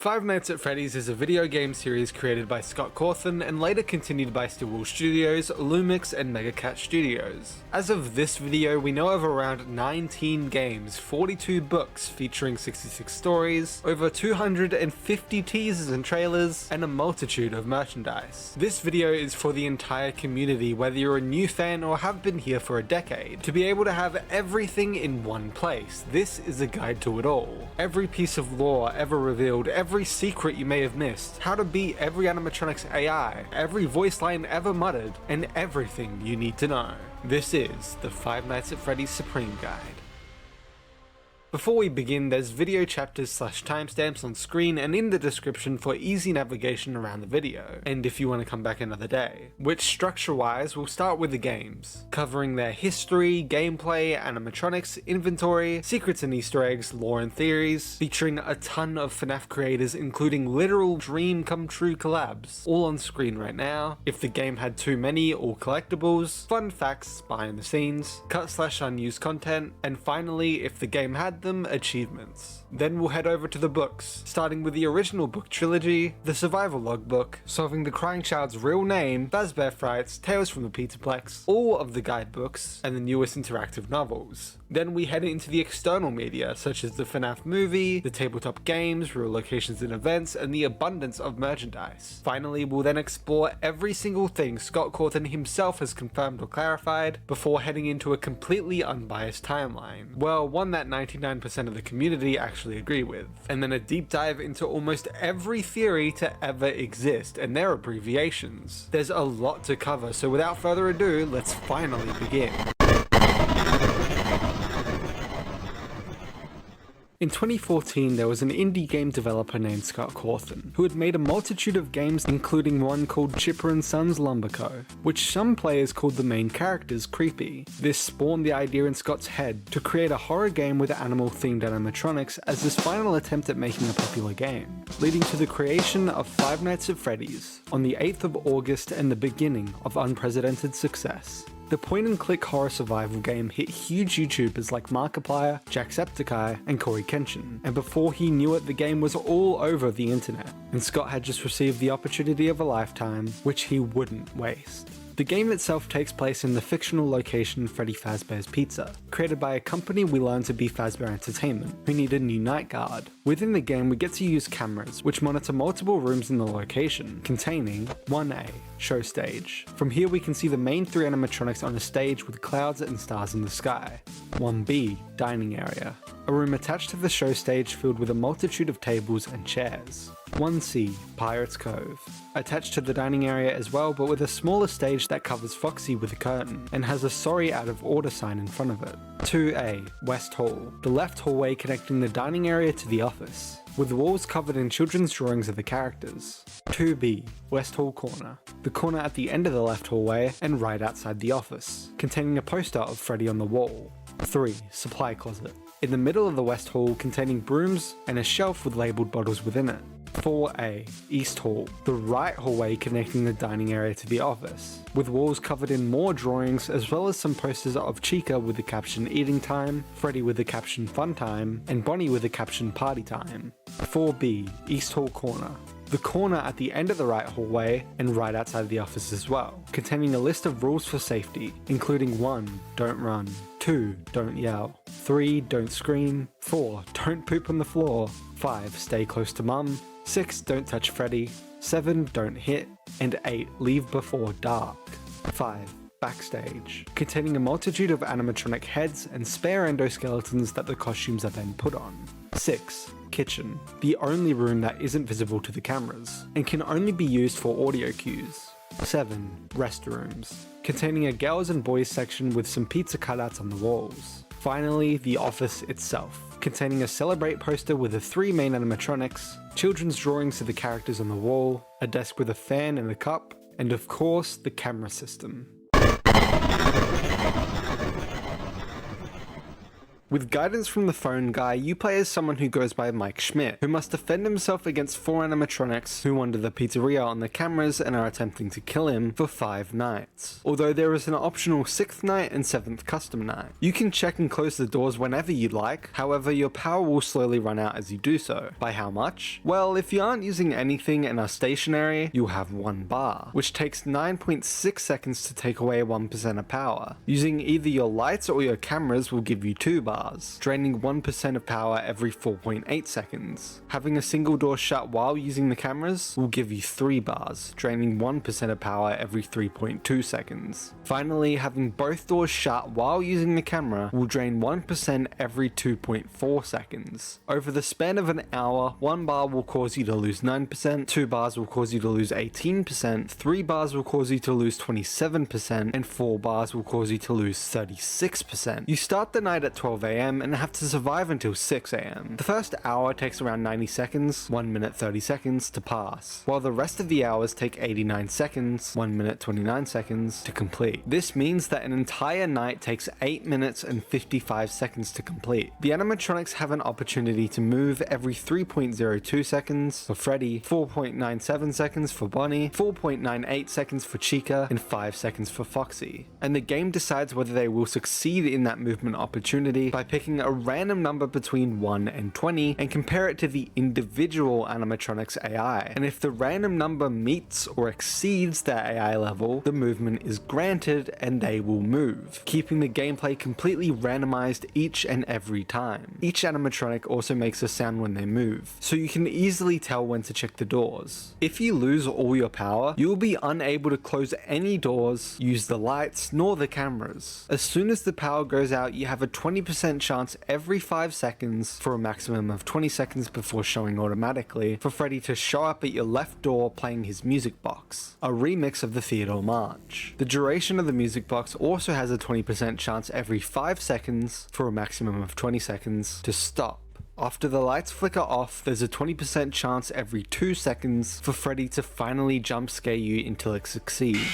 Five Nights at Freddy's is a video game series created by Scott Cawthon and later continued by Stillwell Studios, Lumix, and Megacat Studios. As of this video, we know of around 19 games, 42 books featuring 66 stories, over 250 teasers and trailers, and a multitude of merchandise. This video is for the entire community, whether you're a new fan or have been here for a decade, to be able to have everything in one place. This is a guide to it all. Every piece of lore ever revealed, every secret you may have missed, how to beat every animatronics AI, every voice line ever muttered, and everything you need to know. This is the Five Nights at Freddy's Supreme Guide. Before we begin, there's video chapters / timestamps on screen and in the description for easy navigation around the video, and if you want to come back another day. Which structure-wise, we'll start with the games, covering their history, gameplay, animatronics, inventory, secrets and easter eggs, lore and theories, featuring a ton of FNAF creators including literal dream come true collabs, all on screen right now, if the game had too many or collectibles, fun facts behind the scenes, cut / unused content, and finally, if the game had them, achievements. Then we'll head over to the books, starting with the original book trilogy, the Survival Logbook, Solving the Crying Child's Real Name, Fazbear Frights, Tales from the Pizzaplex, all of the guidebooks, and the newest interactive novels. Then we head into the external media, such as the FNAF movie, the tabletop games, real locations and events, and the abundance of merchandise. Finally, we'll then explore every single thing Scott Cawthon himself has confirmed or clarified, before heading into a completely unbiased timeline. Well, one that 99% of the community actually agree with. And then a deep dive into almost every theory to ever exist, and their abbreviations. There's a lot to cover, so without further ado, let's finally begin. In 2014, there was an indie game developer named Scott Cawthon, who had made a multitude of games including one called Chipper & Sons Lumber Co., which some players called the main characters creepy. This spawned the idea in Scott's head to create a horror game with animal-themed animatronics as his final attempt at making a popular game, leading to the creation of Five Nights at Freddy's on the 8th of August and the beginning of unprecedented success. The point-and-click horror survival game hit huge YouTubers like Markiplier, Jacksepticeye, and Corey Kenshin, and before he knew it, the game was all over the internet, and Scott had just received the opportunity of a lifetime, which he wouldn't waste. The game itself takes place in the fictional location Freddy Fazbear's Pizza, created by a company we learn to be Fazbear Entertainment, who need a new night guard. Within the game, we get to use cameras, which monitor multiple rooms in the location, containing 1A, Show Stage. From here we can see the main three animatronics on a stage with clouds and stars in the sky. 1B, Dining Area, a room attached to the show stage filled with a multitude of tables and chairs. 1C, Pirates Cove, attached to the dining area as well, but with a smaller stage that covers Foxy with a curtain, and has a sorry out of order sign in front of it. 2A, West Hall, the left hallway connecting the dining area to the office, with the walls covered in children's drawings of the characters. 2B, West Hall Corner, the corner at the end of the left hallway and right outside the office, containing a poster of Freddy on the wall. 3, Supply Closet, in the middle of the West Hall containing brooms and a shelf with labelled bottles within it. 4A, East Hall, the right hallway connecting the dining area to the office, with walls covered in more drawings as well as some posters of Chica with the caption Eating Time, Freddy with the caption Fun Time, and Bonnie with the caption Party Time. 4B, East Hall Corner, the corner at the end of the right hallway and right outside the office as well, containing a list of rules for safety, including 1, don't run, 2, don't yell, 3, don't scream, 4, don't poop on the floor, 5, stay close to mum, 6, don't touch Freddy, 7, don't hit, and 8, leave before dark. 5, Backstage, containing a multitude of animatronic heads and spare endoskeletons that the costumes are then put on. 6, Kitchen, the only room that isn't visible to the cameras, and can only be used for audio cues. 7, Restrooms, containing a girls and boys section with some pizza cutouts on the walls. Finally, the office itself, containing a Celebrate poster with the three main animatronics, children's drawings of the characters on the wall, a desk with a fan and a cup, and of course, the camera system. With guidance from the phone guy, you play as someone who goes by Mike Schmidt, who must defend himself against 4 animatronics who wander the pizzeria on the cameras and are attempting to kill him for 5 nights. Although there is an optional 6th night and 7th custom night. You can check and close the doors whenever you like, however your power will slowly run out as you do so. By how much? Well, if you aren't using anything and are stationary, you'll have 1 bar, which takes 9.6 seconds to take away 1% of power. Using either your lights or your cameras will give you 2 bars, draining 1% of power every 4.8 seconds. Having a single door shut while using the cameras will give you 3 bars, draining 1% of power every 3.2 seconds. Finally, having both doors shut while using the camera will drain 1% every 2.4 seconds. Over the span of an hour, 1 bar will cause you to lose 9%, 2 bars will cause you to lose 18%, 3 bars will cause you to lose 27%, and 4 bars will cause you to lose 36%. You start the night at 12 AM and have to survive until 6 AM. The first hour takes around 90 seconds, 1 minute 30 seconds to pass, while the rest of the hours take 89 seconds, 1 minute 29 seconds to complete. This means that an entire night takes 8 minutes and 55 seconds to complete. The animatronics have an opportunity to move every 3.02 seconds for Freddy, 4.97 seconds for Bonnie, 4.98 seconds for Chica, and 5 seconds for Foxy. And the game decides whether they will succeed in that movement opportunity by picking a random number between 1 and 20 and compare it to the individual animatronics AI. And if the random number meets or exceeds their AI level, the movement is granted and they will move, keeping the gameplay completely randomized each and every time. Each animatronic also makes a sound when they move, so you can easily tell when to check the doors. If you lose all your power, you will be unable to close any doors, use the lights, nor the cameras. As soon as the power goes out, you have a 20% chance every 5 seconds, for a maximum of 20 seconds before showing automatically, for Freddy to show up at your left door playing his music box, a remix of the Theodore March. The duration of the music box also has a 20% chance every 5 seconds, for a maximum of 20 seconds, to stop. After the lights flicker off, there's a 20% chance every 2 seconds for Freddy to finally jump scare you until it succeeds.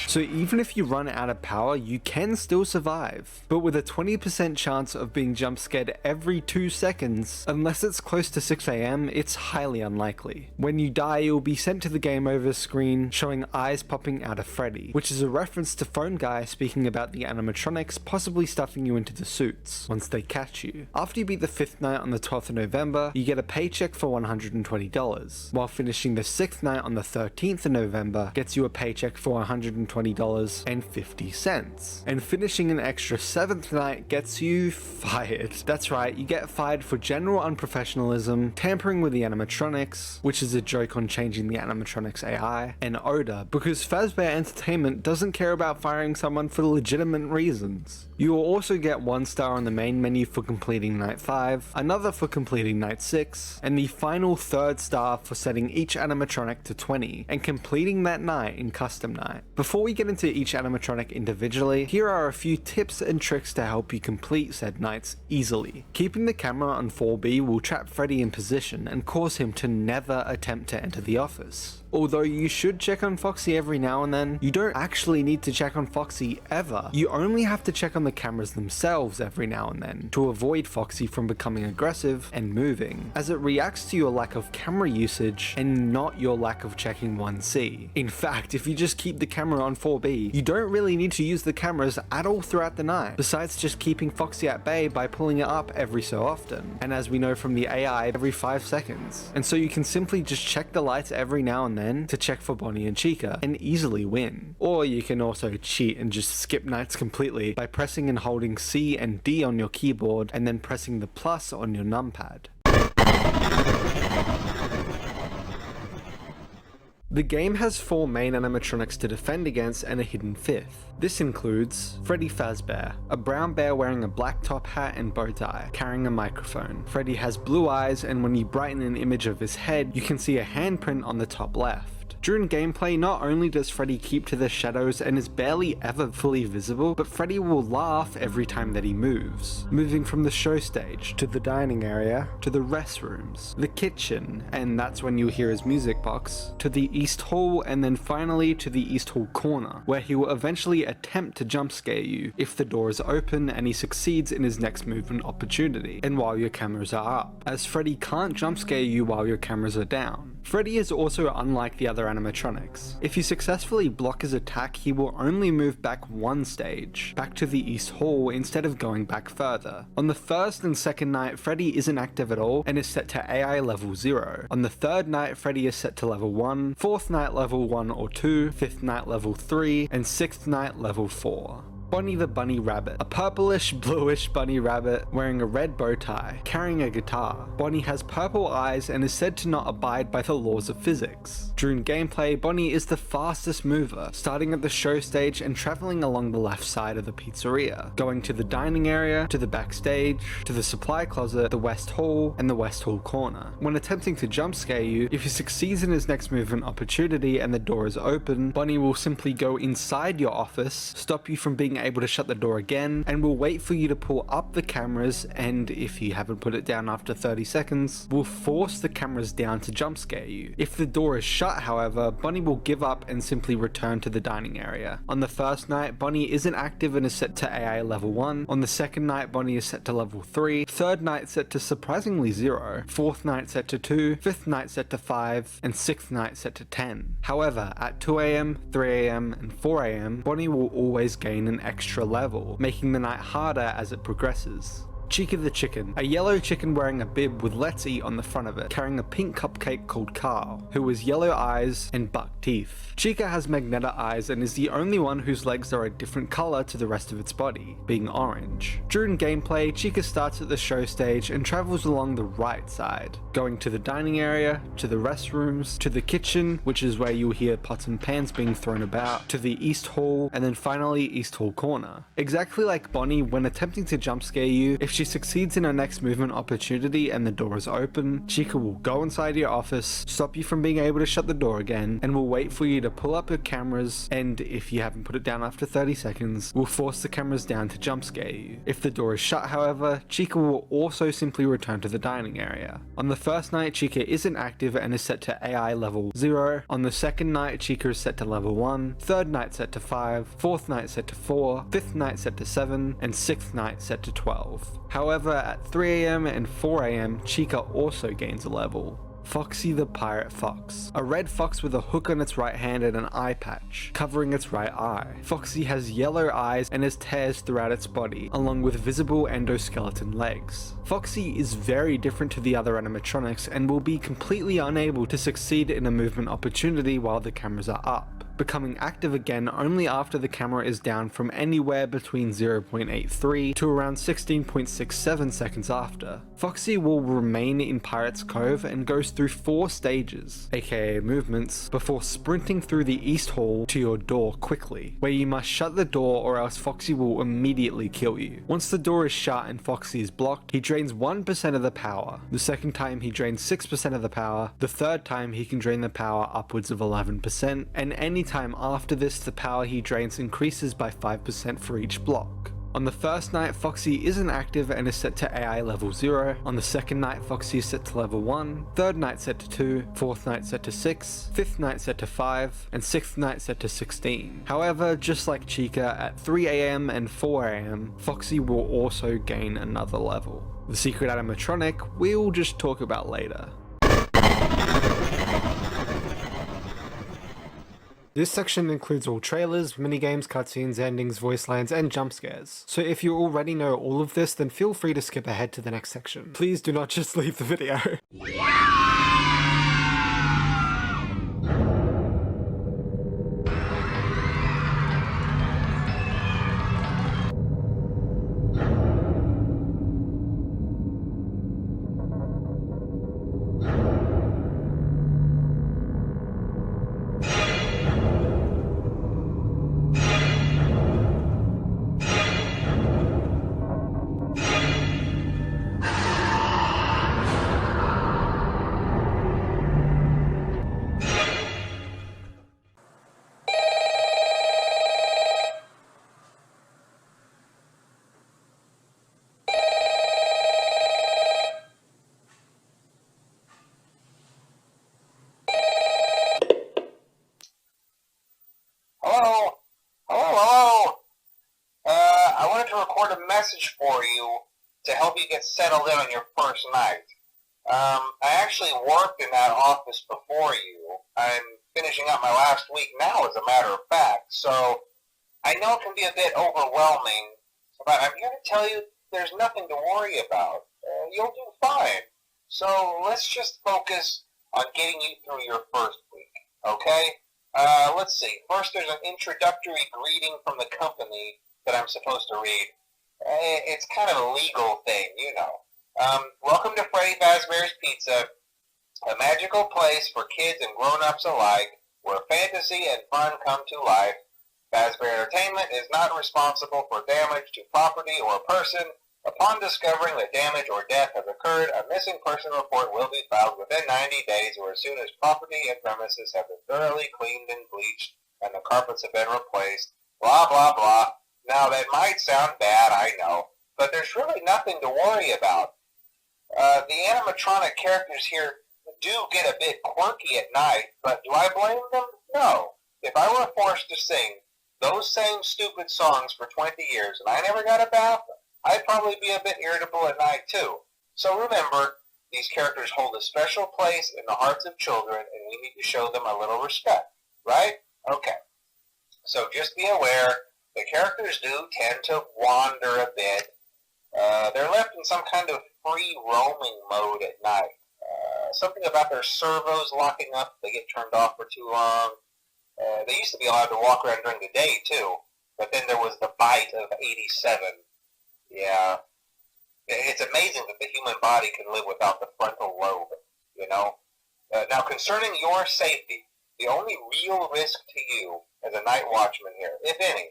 So even if you run out of power, you can still survive, but with a 20% chance of being jump scared every 2 seconds, unless it's close to 6 AM, it's highly unlikely. When you die, you'll be sent to the game over screen showing eyes popping out of Freddy, which is a reference to Phone Guy speaking about the animatronics possibly stuffing you into the suits once they catch you. After you beat the 5th night on the 12th of November, you get a paycheck for $120, while finishing the 6th night on the 13th of November gets you a paycheck for $120.50, and finishing an extra 7th night gets you fired. That's right, you get fired for general unprofessionalism, tampering with the animatronics, which is a joke on changing the animatronics AI, and odor, because Fazbear Entertainment doesn't care about firing someone for legitimate reasons. You will also get 1 star on the main menu for completing night 5, another for completing night 6, and the final 3rd star for setting each animatronic to 20 and completing that night in custom night. Before we get into each animatronic individually, here are a few tips and tricks to help you complete said nights easily. Keeping the camera on 4B will trap Freddy in position and cause him to never attempt to enter the office. Although you should check on Foxy every now and then, you don't actually need to check on Foxy ever. You only have to check on the cameras themselves every now and then to avoid Foxy from becoming aggressive and moving, as it reacts to your lack of camera usage and not your lack of checking 1C. In fact, if you just keep the camera on 4B, you don't really need to use the cameras at all throughout the night, besides just keeping Foxy at bay by pulling it up every so often, and as we know from the AI, every 5 seconds. And so you can simply just check the lights every now and then to check for Bonnie and Chica and easily win. Or you can also cheat and just skip nights completely by pressing and holding C and D on your keyboard and then pressing the plus on your numpad. The game has 4 main animatronics to defend against and a hidden 5th. This includes Freddy Fazbear, a brown bear wearing a black top hat and bow tie, carrying a microphone. Freddy has blue eyes, and when you brighten an image of his head, you can see a handprint on the top left. During gameplay, not only does Freddy keep to the shadows and is barely ever fully visible, but Freddy will laugh every time that he moves, moving from the show stage, to the dining area, to the restrooms, the kitchen, and that's when you'll hear his music box, to the East Hall, and then finally to the East Hall corner, where he will eventually attempt to jump scare you if the door is open and he succeeds in his next movement opportunity, and while your cameras are up, as Freddy can't jump scare you while your cameras are down. Freddy is also unlike the other animatronics. If you successfully block his attack, he will only move back one stage, back to the East Hall instead of going back further. On the first and second night, Freddy isn't active at all and is set to AI level 0. On the third night, Freddy is set to level 1, fourth night level 1 or 2, fifth night level 3, and sixth night level 4. Bonnie the Bunny Rabbit, a purplish bluish bunny rabbit wearing a red bow tie, carrying a guitar. Bonnie has purple eyes and is said to not abide by the laws of physics. During gameplay, Bonnie is the fastest mover, starting at the show stage and traveling along the left side of the pizzeria, going to the dining area, to the backstage, to the supply closet, the West Hall, and the West Hall corner. When attempting to jump scare you, if he succeeds in his next movement opportunity and the door is open, Bonnie will simply go inside your office, stop you from being able to shut the door again, and will wait for you to pull up the cameras, and if you haven't put it down after 30 seconds, will force the cameras down to jump scare you. If the door is shut, however, Bonnie will give up and simply return to the dining area. On the first night, Bonnie isn't active and is set to AI level 1. On the second night, Bonnie is set to level 3. Third night set to surprisingly 0. Fourth night set to 2. Fifth night set to 5. And sixth night set to 10. However, at 2 AM, 3 AM, and 4 AM, Bonnie will always gain an extra level, making the night harder as it progresses. Chica the Chicken, a yellow chicken wearing a bib with "Let's Eat" on the front of it, carrying a pink cupcake called Carl, who has yellow eyes and buck teeth. Chica has Magneta eyes and is the only one whose legs are a different color to the rest of its body, being orange. During gameplay, Chica starts at the show stage and travels along the right side, going to the dining area, to the restrooms, to the kitchen, which is where you'll hear pots and pans being thrown about, to the East Hall, and then finally East Hall corner. Exactly like Bonnie, when attempting to jump scare you, if she succeeds in her next movement opportunity and the door is open, Chica will go inside your office, stop you from being able to shut the door again, and will wait for you to pull up your cameras, and if you haven't put it down after 30 seconds, will force the cameras down to jump scare you. If the door is shut, however, Chica will also simply return to the dining area. On the first night, Chica isn't active and is set to AI level 0. On the second night, Chica is set to level 1. Third night set to 5. Fourth night set to 4. Fifth night set to 7. And sixth night set to 12. However, at 3 AM and 4 AM, Chica also gains a level. Foxy the Pirate Fox, a red fox with a hook on its right hand and an eye patch, covering its right eye. Foxy has yellow eyes and has tears throughout its body, along with visible endoskeleton legs. Foxy is very different to the other animatronics and will be completely unable to succeed in a movement opportunity while the cameras are up, becoming active again only after the camera is down from anywhere between 0.83 to around 16.67 seconds after. Foxy will remain in Pirate's Cove and goes through 4 stages, aka movements, before sprinting through the East Hall to your door quickly, where you must shut the door or else Foxy will immediately kill you. Once the door is shut and Foxy is blocked, he drains 1% of the power. The second time he drains 6% of the power, the third time he can drain the power upwards of 11%, and any time after this the power he drains increases by 5% for each block. On the first night, Foxy isn't active and is set to AI level 0. On the second night, Foxy is set to level 1. Third night set to 2. Fourth night set to 6. Fifth night set to 5. And sixth night set to 16. However, just like Chica, at 3 AM and 4 AM, Foxy will also gain another level. The secret animatronic we'll just talk about later. This section includes all trailers, minigames, cutscenes, endings, voice lines, and jump scares. So if you already know all of this, then feel free to skip ahead to the next section. Please do not just leave the video. message for you to help you get settled in on your first night. I actually worked in that office before you. I'm finishing up my last week now, as a matter of fact, so I know it can be a bit overwhelming, but I'm here to tell you there's nothing to worry about. You'll do fine. So let's just focus on getting you through your first week, okay? Let's see. First, there's an introductory greeting from the company that I'm supposed to read. It's kind of a legal thing, you know. Welcome to Freddy Fazbear's Pizza, a magical place for kids and grown-ups alike, where fantasy and fun come to life. Fazbear Entertainment is not responsible for damage to property or person. Upon discovering that damage or death has occurred, a missing person report will be filed within 90 days or as soon as property and premises have been thoroughly cleaned and bleached and the carpets have been replaced. Blah, blah, blah. Now, that might sound bad, I know, but there's really nothing to worry about. The animatronic characters here do get a bit quirky at night, but do I blame them? No. If I were forced to sing those same stupid songs for 20 years and I never got a bath, I'd probably be a bit irritable at night too. So remember, these characters hold a special place in the hearts of children and we need to show them a little respect, right? Okay. So just be aware, the characters do tend to wander a bit. They're left in some kind of free roaming mode at night. Something about their servos locking up, they get turned off for too long. They used to be allowed to walk around during the day too, but then there was the bite of 87. Yeah. It's amazing that the human body can live without the frontal lobe, you know? Now, concerning your safety, the only real risk to you as a night watchman here, if any,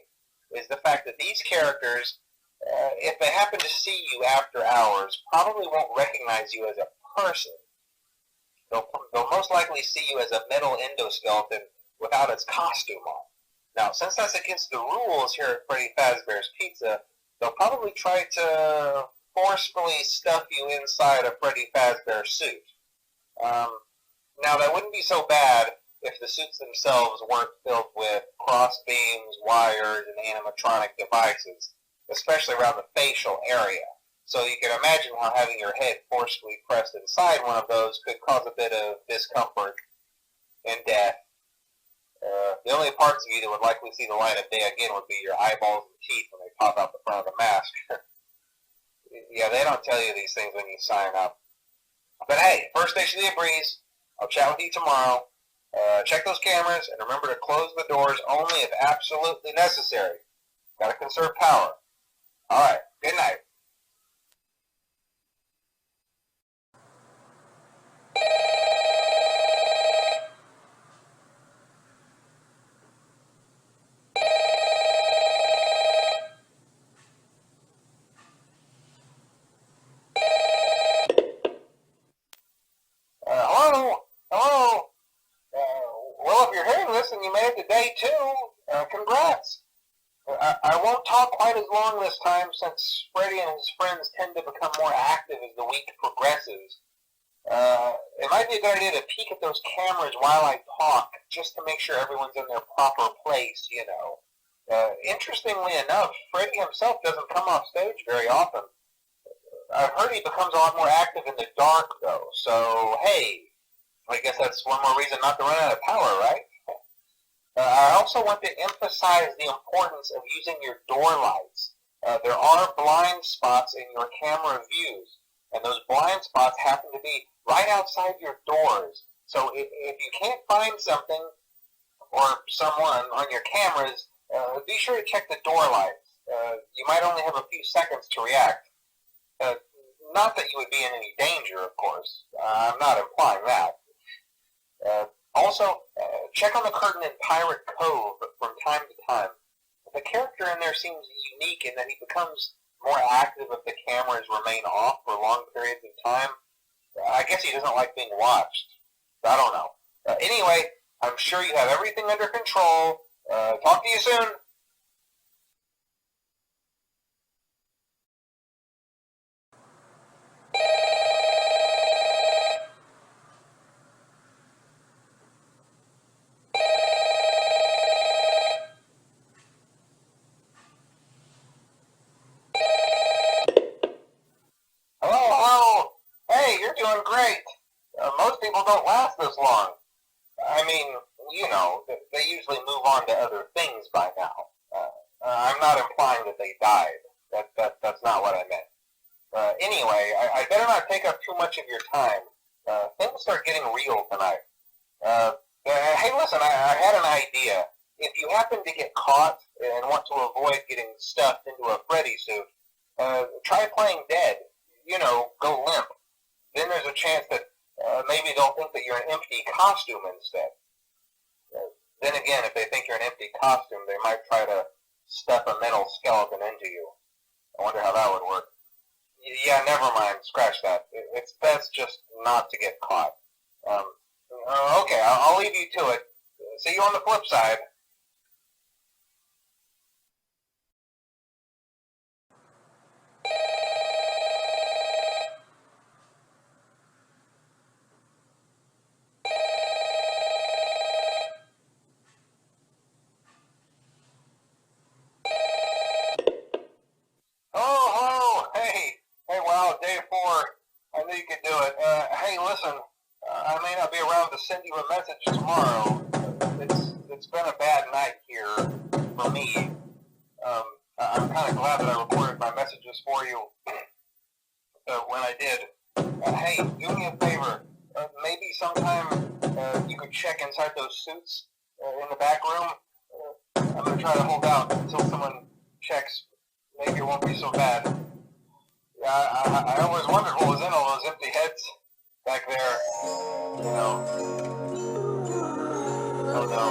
is the fact that these characters, if they happen to see you after hours, probably won't recognize you as a person. They'll most likely see you as a metal endoskeleton without its costume on. Now, since that's against the rules here at Freddy Fazbear's Pizza, they'll probably try to forcefully stuff you inside a Freddy Fazbear suit. Now, that wouldn't be so bad if the suits themselves weren't filled with cross beams, wires, and animatronic devices, especially around the facial area. So you can imagine how having your head forcefully pressed inside one of those could cause a bit of discomfort and death. The only parts of you that would likely see the light of day again would be your eyeballs and teeth when they pop out the front of the mask. Yeah, they don't tell you these things when you sign up. But hey, first station of the breeze. I'll chat with you tomorrow. Check those cameras and remember to close the doors only if absolutely necessary. Gotta conserve power. Alright, good night. Hello? Well, if you're hearing this and you made it to day 2, congrats. I won't talk quite as long this time since Freddy and his friends tend to become more active as the week progresses. It might be a good idea to peek at those cameras while I talk, just to make sure everyone's in their proper place, you know. Interestingly enough, Freddy himself doesn't come off stage very often. I've heard he becomes a lot more active in the dark, though, so hey, I guess that's one more reason not to run out of power, right? I also want to emphasize the importance of using your door lights. There are blind spots in your camera views, and those blind spots happen to be right outside your doors. So if you can't find something or someone on your cameras, be sure to check the door lights. You might only have a few seconds to react. Not that you would be in any danger, of course. I'm not implying that. Also, check on the curtain in Pirate Cove from time to time. The character in there seems unique in that he becomes more active if the cameras remain off for long periods of time. I guess he doesn't like being watched. I don't know. Anyway, I'm sure you have everything under control. Talk to you soon. last this long. I mean, you know, they usually move on to other things by now. I'm not implying that they died. That's not what I meant. Anyway, I better not take up too much of your time. Things start getting real tonight. Hey, listen, I had an idea. If you happen to get caught and want to avoid getting stuffed into a Freddy suit, try playing dead. You know, go limp. Then there's a chance that maybe they'll think that you're an empty costume instead. Then again, if they think you're an empty costume, they might try to stuff a metal skeleton into you. I wonder how that would work. Yeah, never mind. Scratch that. It's best just not to get caught. Okay, I'll leave you to it. See you on the flip side. Oh, hey, wow, day 4. I knew you could do it. Hey, listen, I may not be around to send you a message tomorrow. It's been a bad night here for me. I'm kind of glad that I recorded my messages for you when I did. Hey, do me a favor. Maybe sometime you could check inside those suits in the back room. I'm going to try to hold out until someone checks. Maybe it won't be so bad. Yeah, I always wondered what was in all those empty heads back there. You know. Oh no.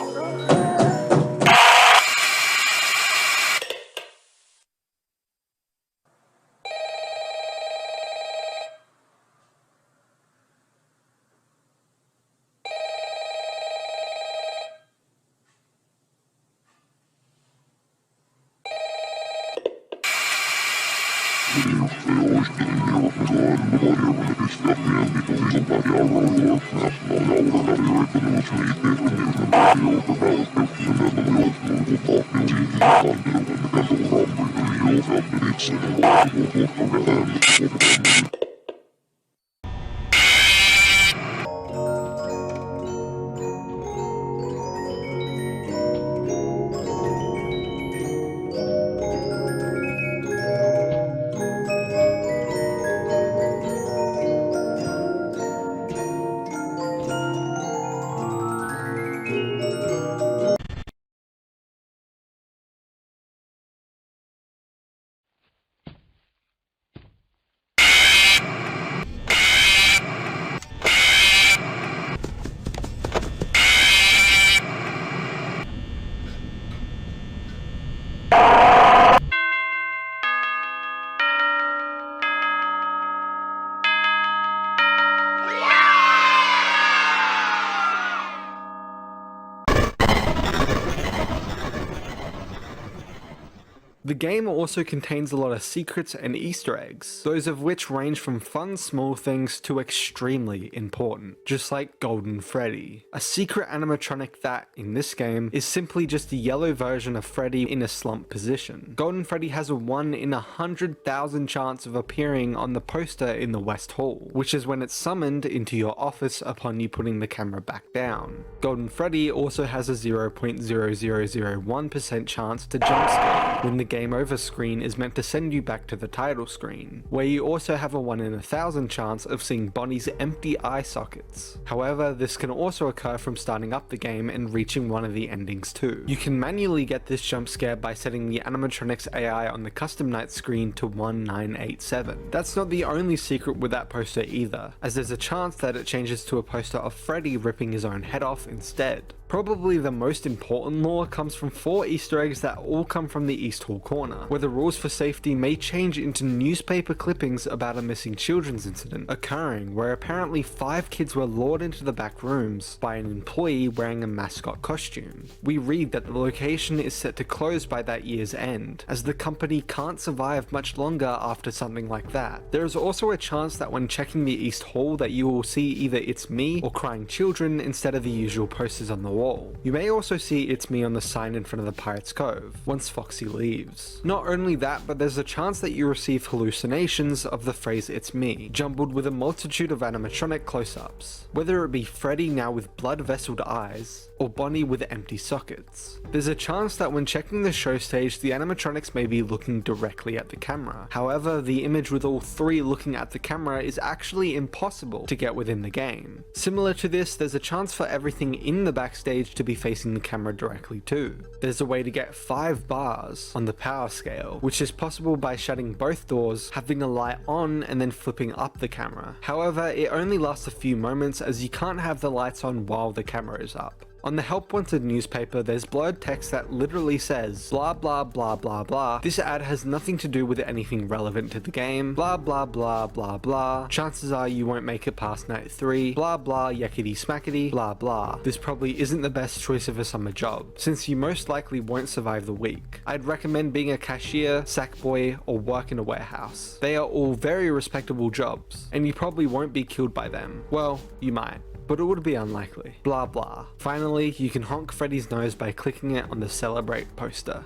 The game also contains a lot of secrets and Easter eggs, those of which range from fun small things to extremely important, just like Golden Freddy, a secret animatronic that, in this game, is simply just a yellow version of Freddy in a slump position. Golden Freddy has a 1 in 100,000 chance of appearing on the poster in the West Hall, which is when it's summoned into your office upon you putting the camera back down. Golden Freddy also has a 0.0001% chance to jump scare when the game over screen is meant to send you back to the title screen, where you also have a 1 in 1,000 chance of seeing Bonnie's empty eye sockets. However, this can also occur from starting up the game and reaching one of the endings too. You can manually get this jump scare by setting the animatronics AI on the custom night screen to 1987. That's not the only secret with that poster either, as there's a chance that it changes to a poster of Freddy ripping his own head off instead. Probably the most important lore comes from 4 Easter eggs that all come from the East Hall corner, where the rules for safety may change into newspaper clippings about a missing children's incident occurring, where apparently 5 kids were lured into the back rooms by an employee wearing a mascot costume. We read that the location is set to close by that year's end, as the company can't survive much longer after something like that. There is also a chance that when checking the East Hall that you will see either It's Me or Crying Children instead of the usual posters on the wall. You may also see It's Me on the sign in front of the Pirate's Cove, once Foxy leaves. moves. Not only that, but there's a chance that you receive hallucinations of the phrase "it's me," jumbled with a multitude of animatronic close-ups, whether it be Freddy now with blood-vesseled eyes, or Bonnie with empty sockets. There's a chance that when checking the show stage, the animatronics may be looking directly at the camera. However, the image with all three looking at the camera is actually impossible to get within the game. Similar to this, there's a chance for everything in the backstage to be facing the camera directly too. There's a way to get 5 bars on the power scale, which is possible by shutting both doors, having a light on, and then flipping up the camera. However, it only lasts a few moments as you can't have the lights on while the camera is up. On the Help Wanted newspaper, there's blurred text that literally says, blah blah blah blah blah, this ad has nothing to do with anything relevant to the game, blah blah blah blah blah, chances are you won't make it past night 3, blah blah yakety smackety, blah blah. This probably isn't the best choice of a summer job, since you most likely won't survive the week. I'd recommend being a cashier, sack boy, or work in a warehouse. They are all very respectable jobs, and you probably won't be killed by them. Well, you might, but it would be unlikely. Blah blah. Finally, you can honk Freddy's nose by clicking it on the Celebrate poster.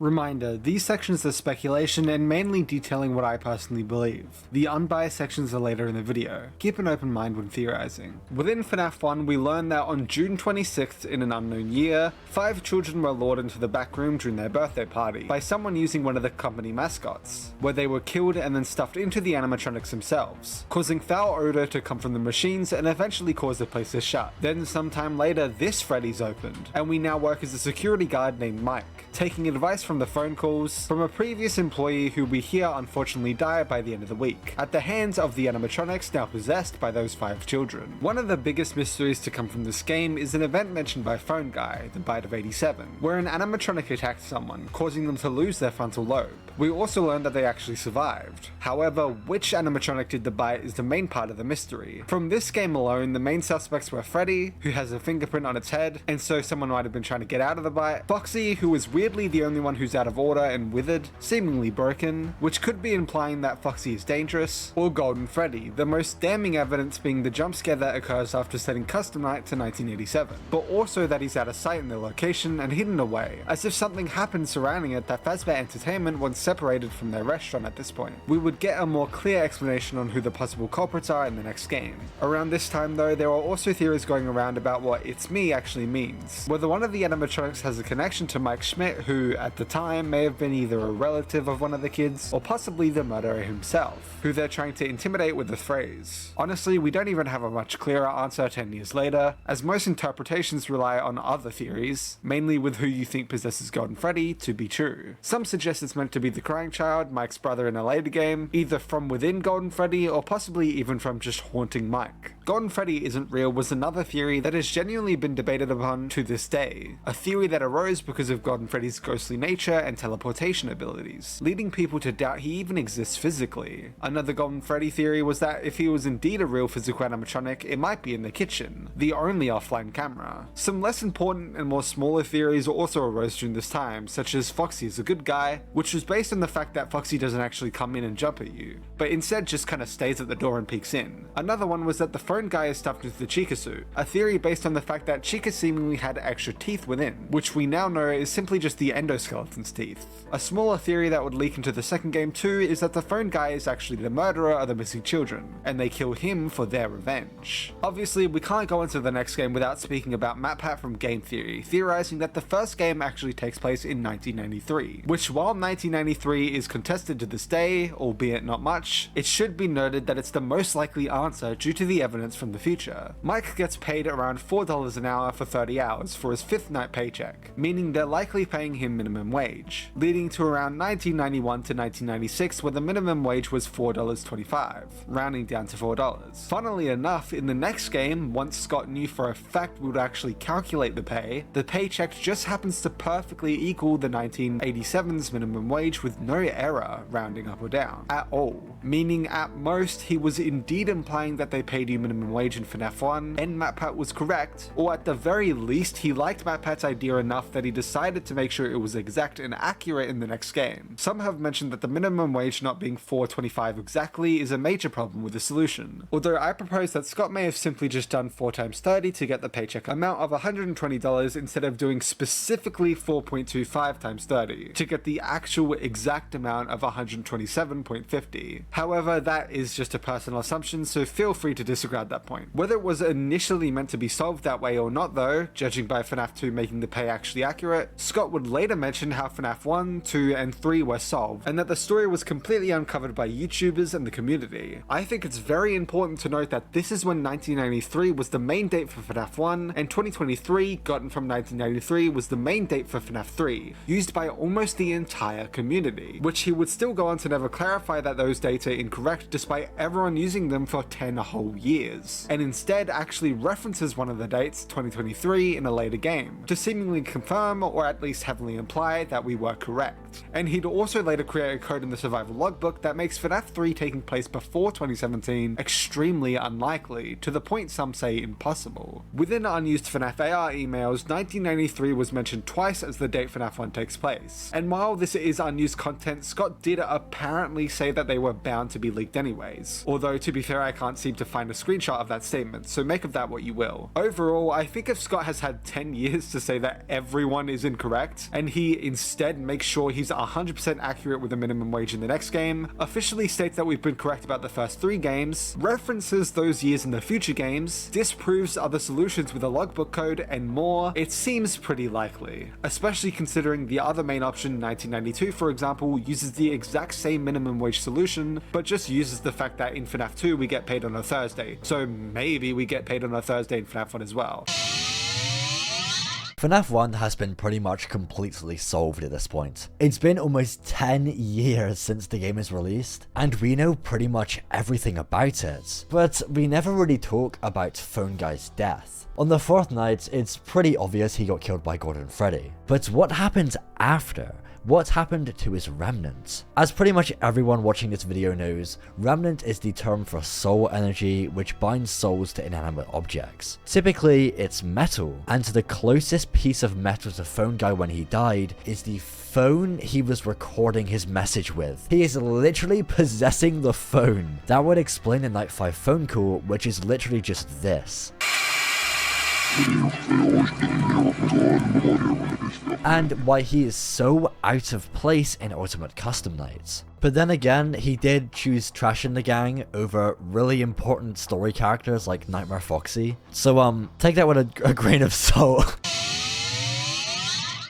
Reminder, these sections are speculation and mainly detailing what I personally believe. The unbiased sections are later in the video. Keep an open mind when theorizing. Within FNAF 1, we learn that on June 26th in an unknown year, 5 children were lured into the back room during their birthday party by someone using one of the company mascots, where they were killed and then stuffed into the animatronics themselves, causing foul odor to come from the machines and eventually cause the place to shut. Then sometime later, this Freddy's opened, and we now work as a security guard named Mike, taking advice from the phone calls from a previous employee who we hear unfortunately died by the end of the week, at the hands of the animatronics now possessed by those 5 children. One of the biggest mysteries to come from this game is an event mentioned by Phone Guy, the Bite of 87, where an animatronic attacked someone, causing them to lose their frontal lobe. We also learned that they actually survived. However, which animatronic did the bite is the main part of the mystery. From this game alone, the main suspects were Freddy, who has a fingerprint on its head, and so someone might have been trying to get out of the bite, Foxy, who is weirdly the only one who's out of order and withered, seemingly broken, which could be implying that Foxy is dangerous, or Golden Freddy, the most damning evidence being the jump scare that occurs after setting Custom Night to 1987, but also that he's out of sight in the location and hidden away, as if something happened surrounding it that Fazbear Entertainment once separated from their restaurant at this point. We would get a more clear explanation on who the possible culprits are in the next game. Around this time though, there are also theories going around about what "it's me" actually means, whether one of the animatronics has a connection to Mike Schmidt, who at the time may have been either a relative of one of the kids, or possibly the murderer himself, who they're trying to intimidate with the phrase. Honestly, we don't even have a much clearer answer 10 years later, as most interpretations rely on other theories, mainly with who you think possesses Golden Freddy, to be true. Some suggest it's meant to be the crying child, Mike's brother in a later game, either from within Golden Freddy or possibly even from just haunting Mike. Golden Freddy isn't real was another theory that has genuinely been debated upon to this day, a theory that arose because of Golden Freddy's ghostly nature and teleportation abilities, leading people to doubt he even exists physically. Another Golden Freddy theory was that if he was indeed a real physical animatronic, it might be in the kitchen, the only offline camera. Some less important and more smaller theories also arose during this time, such as Foxy is a good guy, which was based on the fact that Foxy doesn't actually come in and jump at you, but instead just kinda stays at the door and peeks in. Another one was that the phone guy is stuffed into the Chica suit, a theory based on the fact that Chica seemingly had extra teeth within, which we now know is simply just the endoskeleton's teeth. A smaller theory that would leak into the second game too is that the phone guy is actually the murderer of the missing children, and they kill him for their revenge. Obviously, we can't go into the next game without speaking about MatPat from Game Theory, theorizing that the first game actually takes place in 1993, which while 1993 is contested to this day, albeit not much, it should be noted that it's the most likely answer due to the evidence from the future. Mike gets paid around $4 an hour for 30 hours for his 5th night paycheck, meaning they're likely paying him minimum wage, leading to around 1991 to 1996 where the minimum wage was $4.25, rounding down to $4. Funnily enough, in the next game, once Scott knew for a fact we would actually calculate the paycheck just happens to perfectly equal the 1987's minimum wage, with no error rounding up or down at all, meaning at most he was indeed implying that they paid you minimum wage in FNAF 1 and MatPat was correct, or at the very least he liked MatPat's idea enough that he decided to make sure it was exact and accurate in the next game. Some have mentioned that the minimum wage not being $4.25 exactly is a major problem with the solution, although I propose that Scott may have simply just done 4 times 30 to get the paycheck amount of $120 instead of doing specifically 4.25 times 30 to get the actual exact amount of $127.50. However, that is just a personal assumption, so feel free to disagree at that point. Whether it was initially meant to be solved that way or not though, judging by FNAF 2 making the pay actually accurate, Scott would later mention how FNAF 1, 2, and 3 were solved, and that the story was completely uncovered by YouTubers and the community. I think it's very important to note that this is when 1993 was the main date for FNAF 1, and 2023, gotten from 1993, was the main date for FNAF 3, used by almost the entire community, which he would still go on to never clarify that those dates are incorrect despite everyone using them for 10 whole years, and instead actually references one of the dates, 2023, in a later game, to seemingly confirm or at least heavily imply that we were correct. And he'd also later create a code in the survival logbook that makes FNAF 3 taking place before 2017 extremely unlikely, to the point some say impossible. Within unused FNAF AR emails, 1993 was mentioned twice as the date FNAF 1 takes place, and while this is unused content, Scott did apparently say that they were bound to be leaked anyways, although to be fair I can't seem to find a screenshot of that statement, so make of that what you will. Overall, I think if Scott has had 10 years to say that everyone is incorrect, and he instead makes sure he's 100% accurate with the minimum wage in the next game, officially states that we've been correct about the first 3 games, references those years in the future games, disproves other solutions with a logbook code, and more, it seems pretty likely. Especially considering the other main option, 1992 for example, uses the exact same minimum wage solution, but just uses the fact that in FNAF 2 we get paid on a Thursday, so maybe we get paid on a Thursday in FNAF 1 as well. FNAF 1 has been pretty much completely solved at this point. It's been almost 10 years since the game is released, and we know pretty much everything about it, but we never really talk about Phone Guy's death. On the 4th night, it's pretty obvious he got killed by Gordon Freddy, but what happened after? What happened to his remnant? As pretty much everyone watching this video knows, remnant is the term for soul energy which binds souls to inanimate objects. Typically, it's metal, and the closest piece of metal to Phone Guy when he died is the phone he was recording his message with. He is literally possessing the phone. That would explain the Night 5 phone call, which is literally just this. And why he is so out of place in Ultimate Custom Night. But then again, he did choose Trash in the Gang over really important story characters like Nightmare Foxy. So take that with a grain of salt.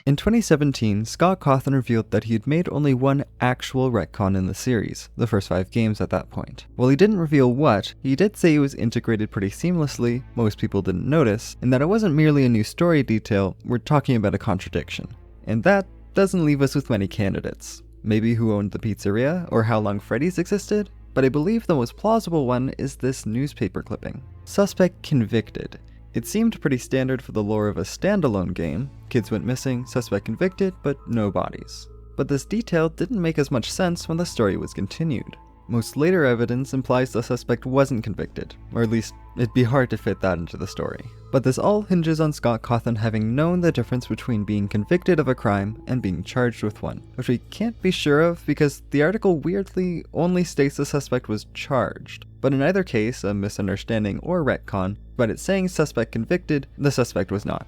In 2017, Scott Cawthon revealed that he had made only one actual retcon in the series, the first 5 games at that point. While he didn't reveal what, he did say it was integrated pretty seamlessly, most people didn't notice, and that it wasn't merely a new story detail, we're talking about a contradiction. And that doesn't leave us with many candidates. Maybe who owned the pizzeria, or how long Freddy's existed? But I believe the most plausible one is this newspaper clipping. Suspect convicted. It seemed pretty standard for the lore of a standalone game. Kids went missing, suspect convicted, but no bodies. But this detail didn't make as much sense when the story was continued. Most later evidence implies the suspect wasn't convicted, or at least it'd be hard to fit that into the story. But this all hinges on Scott Cawthon having known the difference between being convicted of a crime and being charged with one, which we can't be sure of because the article weirdly only states the suspect was charged. But in either case, a misunderstanding or retcon, but it's saying suspect convicted, the suspect was not.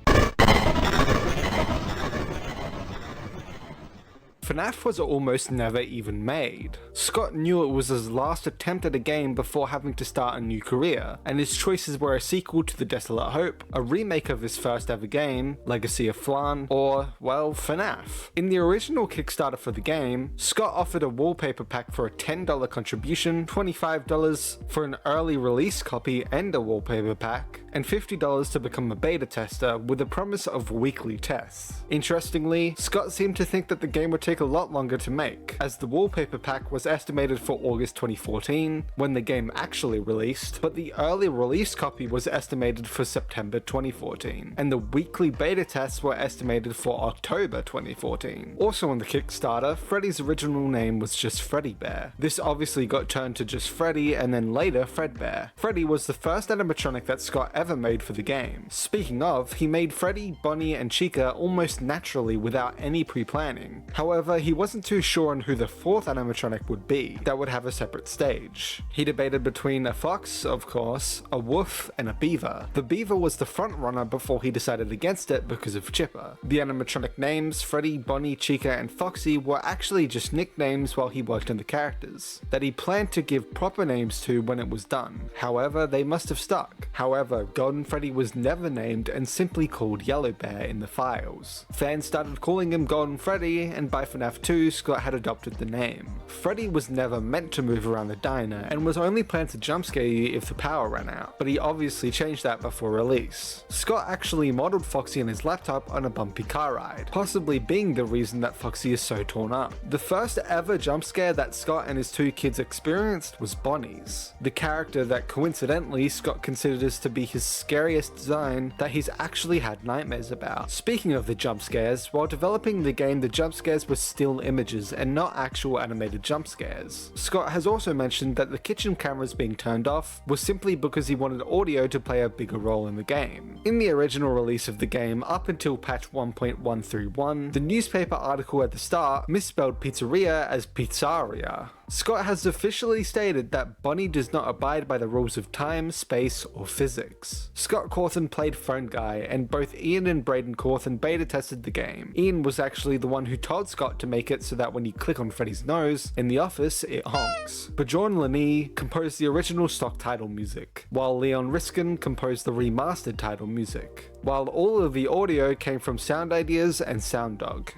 FNAF was almost never even made. Scott knew it was his last attempt at a game before having to start a new career, and his choices were a sequel to The Desolate Hope, a remake of his first ever game, Legacy of Flan, or, well, FNAF. In the original Kickstarter for the game, Scott offered a wallpaper pack for a $10 contribution, $25 for an early release copy and a wallpaper pack, and $50 to become a beta tester with a promise of weekly tests. Interestingly, Scott seemed to think that the game would take a lot longer to make, as the wallpaper pack was estimated for August 2014, when the game actually released, but the early release copy was estimated for September 2014, and the weekly beta tests were estimated for October 2014. Also on the Kickstarter, Freddy's original name was just Freddy Bear. This obviously got turned to just Freddy and then later Fredbear. Freddy was the first animatronic that Scott ever made for the game. Speaking of, he made Freddy, Bonnie, and Chica almost naturally without any pre-planning. However, he wasn't too sure on who the fourth animatronic would be that would have a separate stage. He debated between a fox, of course, a wolf, and a beaver. The beaver was the front runner before he decided against it because of Chipper. The animatronic names, Freddy, Bonnie, Chica, and Foxy, were actually just nicknames while he worked on the characters, that he planned to give proper names to when it was done. However, they must have stuck. However, Golden Freddy was never named and simply called Yellow Bear in the files. Fans started calling him Golden Freddy, and by FNAF 2, Scott had adopted the name. Freddy was never meant to move around the diner, and was only planned to jump scare you if the power ran out, but he obviously changed that before release. Scott actually modeled Foxy on his laptop on a bumpy car ride, possibly being the reason that Foxy is so torn up. The first ever jump scare that Scott and his two kids experienced was Bonnie's, the character that coincidentally Scott considers to be his scariest design that he's actually had nightmares about. Speaking of the jump scares, while developing the game, the jump scares were still images and not actual animated jump scares. Scott has also mentioned that the kitchen cameras being turned off was simply because he wanted audio to play a bigger role in the game. In the original release of the game, up until patch 1.131, the newspaper article at the start misspelled pizzeria as pizzaria. Scott has officially stated that Bonnie does not abide by the rules of time, space, or physics. Scott Cawthon played Phone Guy, and both Ian and Braden Cawthon beta tested the game. Ian was actually the one who told Scott to make it so that when you click on Freddy's nose in the office, it honks. Bjorn Laney composed the original stock title music, while Leon Riskin composed the remastered title music, while all of the audio came from Sound Ideas and Sound Dog.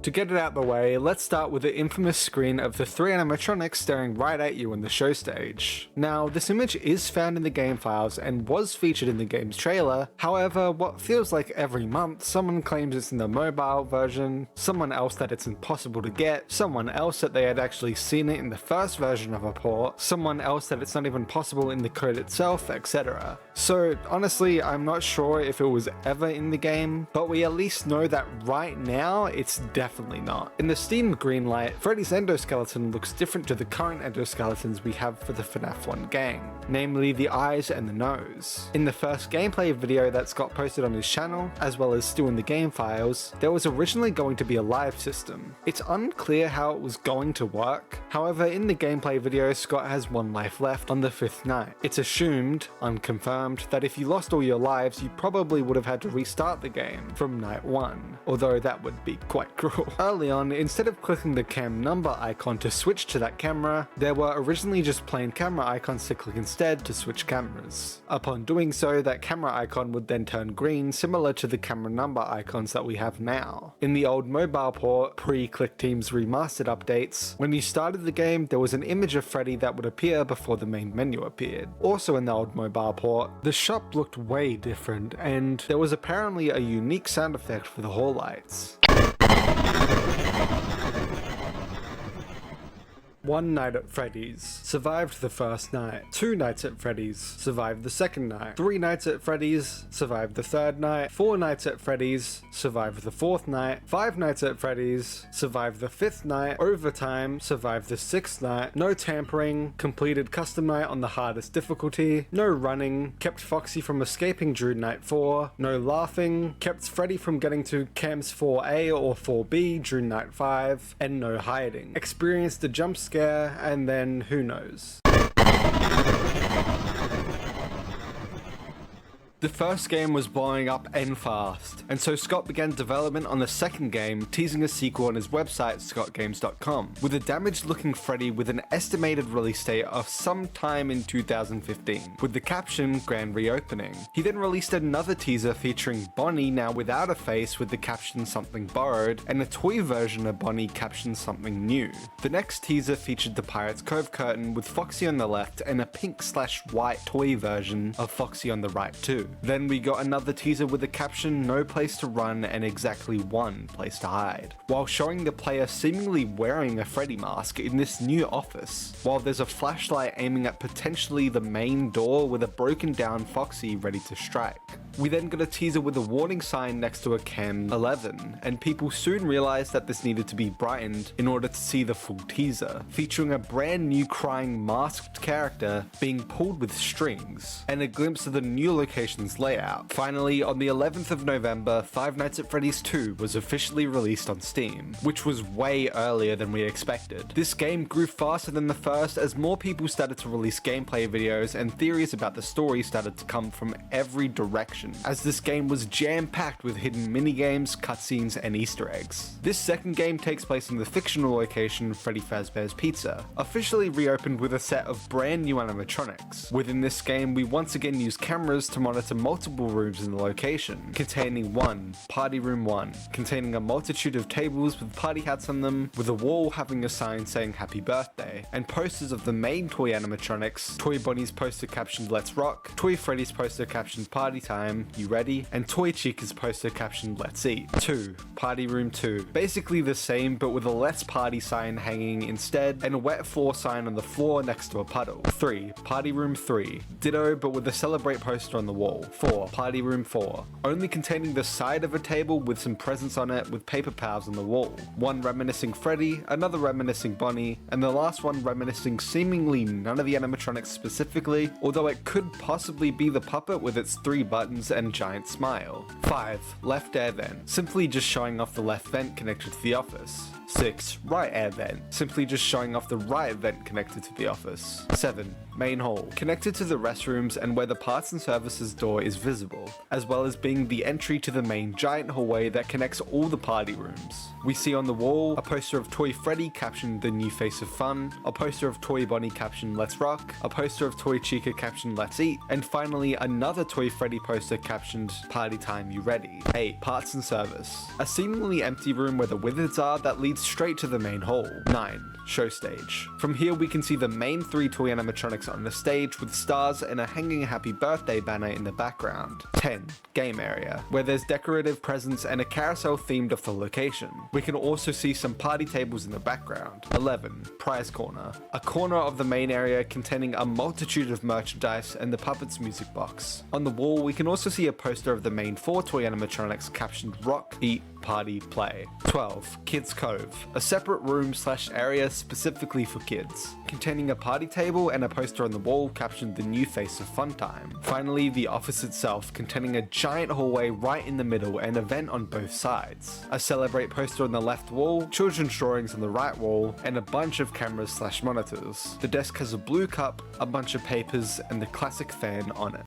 To get it out the way, let's start with the infamous screen of the three animatronics staring right at you on the show stage. Now, this image is found in the game files and was featured in the game's trailer. However, what feels like every month, someone claims it's in the mobile version, someone else that it's impossible to get, someone else that they had actually seen it in the first version of a port, someone else that it's not even possible in the code itself, etc. So honestly, I'm not sure if it was ever in the game, but we at least know that right now it's definitely not. In the Steam greenlight, Freddy's endoskeleton looks different to the current endoskeletons we have for the FNAF 1 game, namely the eyes and the nose. In the first gameplay video that Scott posted on his channel, as well as still in the game files, there was originally going to be a live system. It's unclear how it was going to work. However, in the gameplay video, Scott has one life left on the 5th night. It's assumed, unconfirmed, that if you lost all your lives, you probably would have had to restart the game from night 1, although that would be quite cruel. Early on, instead of clicking the cam number icon to switch to that camera, there were originally just plain camera icons to click instead to switch cameras. Upon doing so, that camera icon would then turn green, similar to the camera number icons that we have now. In the old mobile port, pre-ClickTeam's remastered updates, when you started the game, there was an image of Freddy that would appear before the main menu appeared. Also in the old mobile port, the shop looked way different, and there was apparently a unique sound effect for the hall lights. One Night at Freddy's, survived the first night. 2 nights at Freddy's, survived the second night. 3 nights at Freddy's, survived the third night. 4 nights at Freddy's, survived the fourth night. 5 nights at Freddy's, survived the 5th night. Overtime, survived the 6th night. No tampering, completed custom night on the hardest difficulty. No running, kept Foxy from escaping during night 4. No laughing, kept Freddy from getting to cams 4A or 4B during night 5. And no hiding. Experienced a jump scare, and then who knows. The first game was blowing up and fast, and so Scott began development on the second game, teasing a sequel on his website, scottgames.com, with a damaged-looking Freddy with an estimated release date of sometime in 2015, with the caption, Grand Reopening. He then released another teaser featuring Bonnie, now without a face, with the caption Something Borrowed, and a toy version of Bonnie captioned Something New. The next teaser featured the Pirates Cove curtain with Foxy on the left and a pink/white toy version of Foxy on the right too. Then we got another teaser with the caption "No place to run and exactly one place to hide," while showing the player seemingly wearing a Freddy mask in this new office, while there's a flashlight aiming at potentially the main door with a broken down Foxy ready to strike. We then got a teaser with a warning sign next to a Chem 11, and people soon realized that this needed to be brightened in order to see the full teaser, featuring a brand new crying masked character being pulled with strings, and a glimpse of the new location's layout. Finally, on the 11th of November, Five Nights at Freddy's 2 was officially released on Steam, which was way earlier than we expected. This game grew faster than the first as more people started to release gameplay videos and theories about the story started to come from every direction, as this game was jam-packed with hidden minigames, cutscenes, and Easter eggs. This second game takes place in the fictional location Freddy Fazbear's Pizza, officially reopened with a set of brand new animatronics. Within this game, we once again use cameras to monitor multiple rooms in the location, containing Party Room 1, containing a multitude of tables with party hats on them, with a wall having a sign saying Happy Birthday, and posters of the main toy animatronics, Toy Bonnie's poster captioned Let's Rock, Toy Freddy's poster captioned Party Time, You ready? And Toy Chica's poster captioned Let's Eat. 2. Party Room 2. Basically the same, but with a Let's Party sign hanging instead, and a wet floor sign on the floor next to a puddle. 3. Party Room 3. Ditto, but with a Celebrate poster on the wall. 4. Party Room 4. Only containing the side of a table with some presents on it with paper pals on the wall. One reminiscing Freddy, another reminiscing Bonnie, and the last one reminiscing seemingly none of the animatronics specifically, although it could possibly be the puppet with its 3 buttons and giant smile. 5. Left air vent, simply just showing off the left vent connected to the office. 6. Right air vent, simply just showing off the right vent connected to the office. 7. Main hall, connected to the restrooms and where the parts and services door is visible, as well as being the entry to the main giant hallway that connects all the party rooms. We see on the wall a poster of Toy Freddy captioned The New Face of Fun, a poster of Toy Bonnie captioned Let's Rock, a poster of Toy Chica captioned Let's Eat, and finally another Toy Freddy poster captioned Party Time, You ready? 8. Parts and service, a seemingly empty room where the wizards are that leads straight to the main hall. 9. Show stage. From here we can see the main 3 toy animatronics on the stage with stars and a hanging Happy Birthday banner in the background. 10. Game area, where there's decorative presents and a carousel themed off the location. We can also see some party tables in the background. 11. Prize corner, a corner of the main area containing a multitude of merchandise and the puppet's music box. On the wall we can also see a poster of the main 4 toy animatronics captioned Rock, Eat, Party, Play. 12. Kids Cove, a separate room / area specifically for kids, containing a party table and a poster on the wall captioned The New Face of Fun Time. Finally, the office itself, containing a giant hallway right in the middle and a vent on both sides, a Celebrate poster on the left wall, children's drawings on the right wall, and a bunch of cameras / monitors. The desk has a blue cup, a bunch of papers, and the classic fan on it.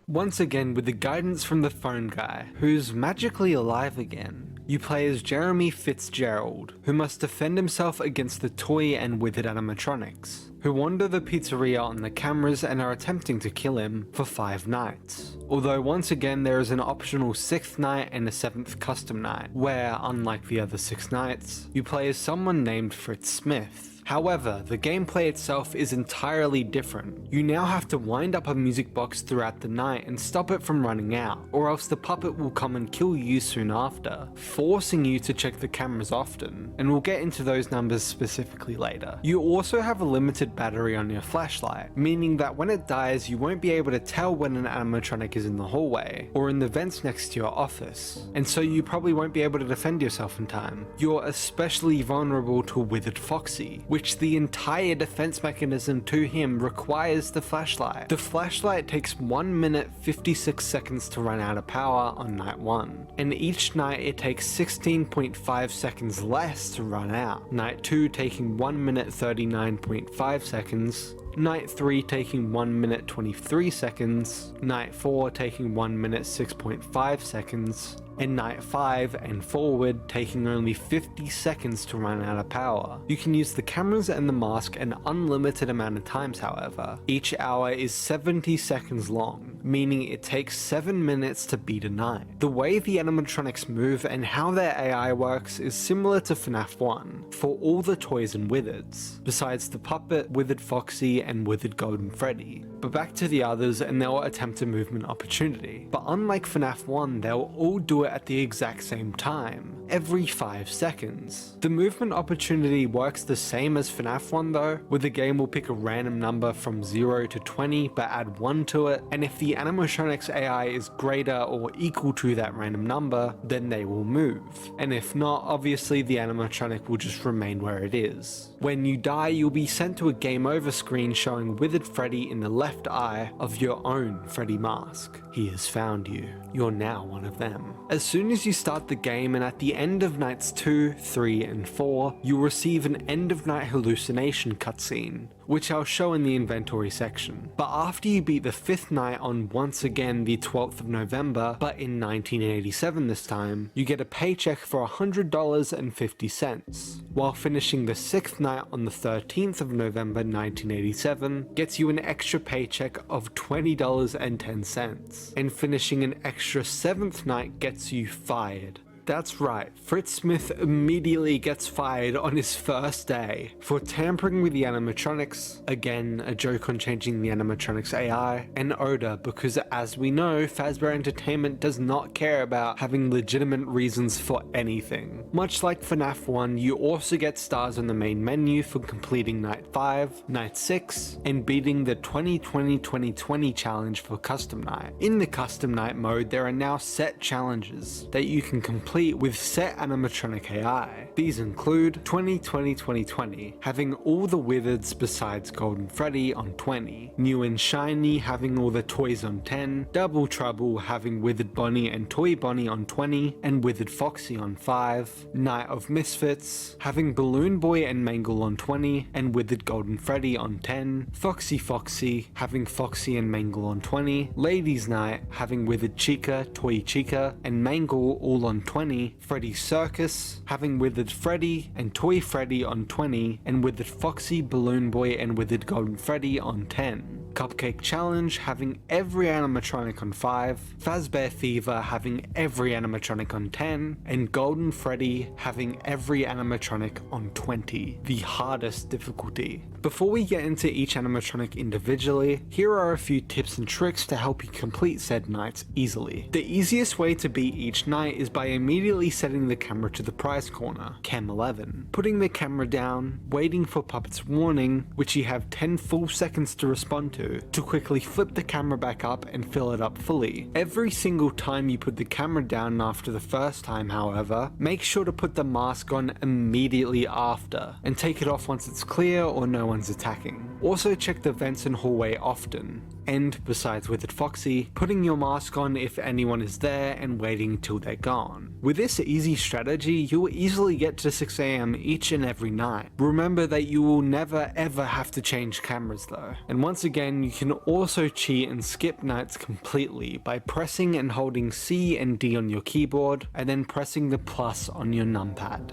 Once again with the guidance from the phone guy, who's magically alive again. You play as Jeremy Fitzgerald, who must defend himself against the toy and withered animatronics, who wander the pizzeria on the cameras and are attempting to kill him for 5 nights. Although once again there is an optional 6th night and a 7th custom night, where, unlike the other 6 nights, you play as someone named Fritz Smith. However, the gameplay itself is entirely different. You now have to wind up a music box throughout the night and stop it from running out, or else the puppet will come and kill you soon after, forcing you to check the cameras often, and we'll get into those numbers specifically later. You also have a limited battery on your flashlight, meaning that when it dies you won't be able to tell when an animatronic is in the hallway, or in the vents next to your office, and so you probably won't be able to defend yourself in time. You're especially vulnerable to Withered Foxy, which the entire defense mechanism to him requires the flashlight. The flashlight takes 1 minute 56 seconds to run out of power on night 1, and each night it takes 16.5 seconds less to run out. Night 2 taking 1 minute 39.5 seconds, Night 3 taking 1 minute 23 seconds, Night 4 taking 1 minute 6.5 seconds, and Night 5 and forward taking only 50 seconds to run out of power. You can use the cameras and the mask an unlimited amount of times however. Each hour is 70 seconds long. meaning it takes 7 minutes to beat a night. The way the animatronics move and how their AI works is similar to FNAF 1 for all the toys and wizards, besides the puppet, Withered Foxy, and Withered Golden Freddy. But back to the others, and they'll attempt a movement opportunity. But unlike FNAF 1, they'll all do it at the exact same time, every 5 seconds. The movement opportunity works the same as FNAF 1 though, where the game will pick a random number from 0 to 20 but add 1 to it, and if the animatronics AI is greater or equal to that random number, then they will move. And if not, obviously the animatronic will just remain where it is. When you die, you'll be sent to a game over screen showing Withered Freddy in the left eye of your own Freddy mask. He has found you. You're now one of them. As soon as you start the game and at the end of nights 2, 3, and 4, you'll receive an end of night hallucination cutscene, which I'll show in the inventory section. But after you beat the 5th night on once again the 12th of November, but in 1987 this time, you get a paycheck for $100.50, while finishing the 6th night on the 13th of November 1987 gets you an extra paycheck of $20.10, and finishing an extra 7th night gets you fired. That's right, Fritz Smith immediately gets fired on his first day for tampering with the animatronics, again a joke on changing the animatronics AI, and odor because as we know, Fazbear Entertainment does not care about having legitimate reasons for anything. Much like FNAF 1, you also get stars on the main menu for completing Night 5, Night 6, and beating the 2020-2020 challenge for Custom Night. In the Custom Night mode, there are now set challenges that you can complete with set animatronic AI. These include 2020-2020, having all the wizards besides Golden Freddy on 20, New and Shiny having all the toys on 10, Double Trouble having Withered Bonnie and Toy Bonnie on 20, and Withered Foxy on 5, Night of Misfits having Balloon Boy and Mangle on 20, and Withered Golden Freddy on 10, Foxy Foxy having Foxy and Mangle on 20, Ladies Night having Withered Chica, Toy Chica, and Mangle all on 20, Freddy Circus having Withered Freddy and Toy Freddy on 20, and Withered Foxy, Balloon Boy, and Withered Golden Freddy on 10. Cupcake Challenge having every animatronic on 5, Fazbear Fever having every animatronic on 10, and Golden Freddy having every animatronic on 20, the hardest difficulty. Before we get into each animatronic individually, here are a few tips and tricks to help you complete said nights easily. The easiest way to beat each night is by immediately setting the camera to the prize corner, Cam 11, putting the camera down, waiting for Puppet's warning, which you have 10 full seconds to respond to quickly flip the camera back up and fill it up fully. Every single time you put the camera down after the first time, however, make sure to put the mask on immediately after, and take it off once it's clear or no one's attacking. Also check the vents and hallway often. And besides Withered Foxy, putting your mask on if anyone is there and waiting till they're gone. With this easy strategy, you'll easily get to 6 AM each and every night. Remember that you will never ever have to change cameras though. And once again, you can also cheat and skip nights completely by pressing and holding C and D on your keyboard, and then pressing the plus on your numpad.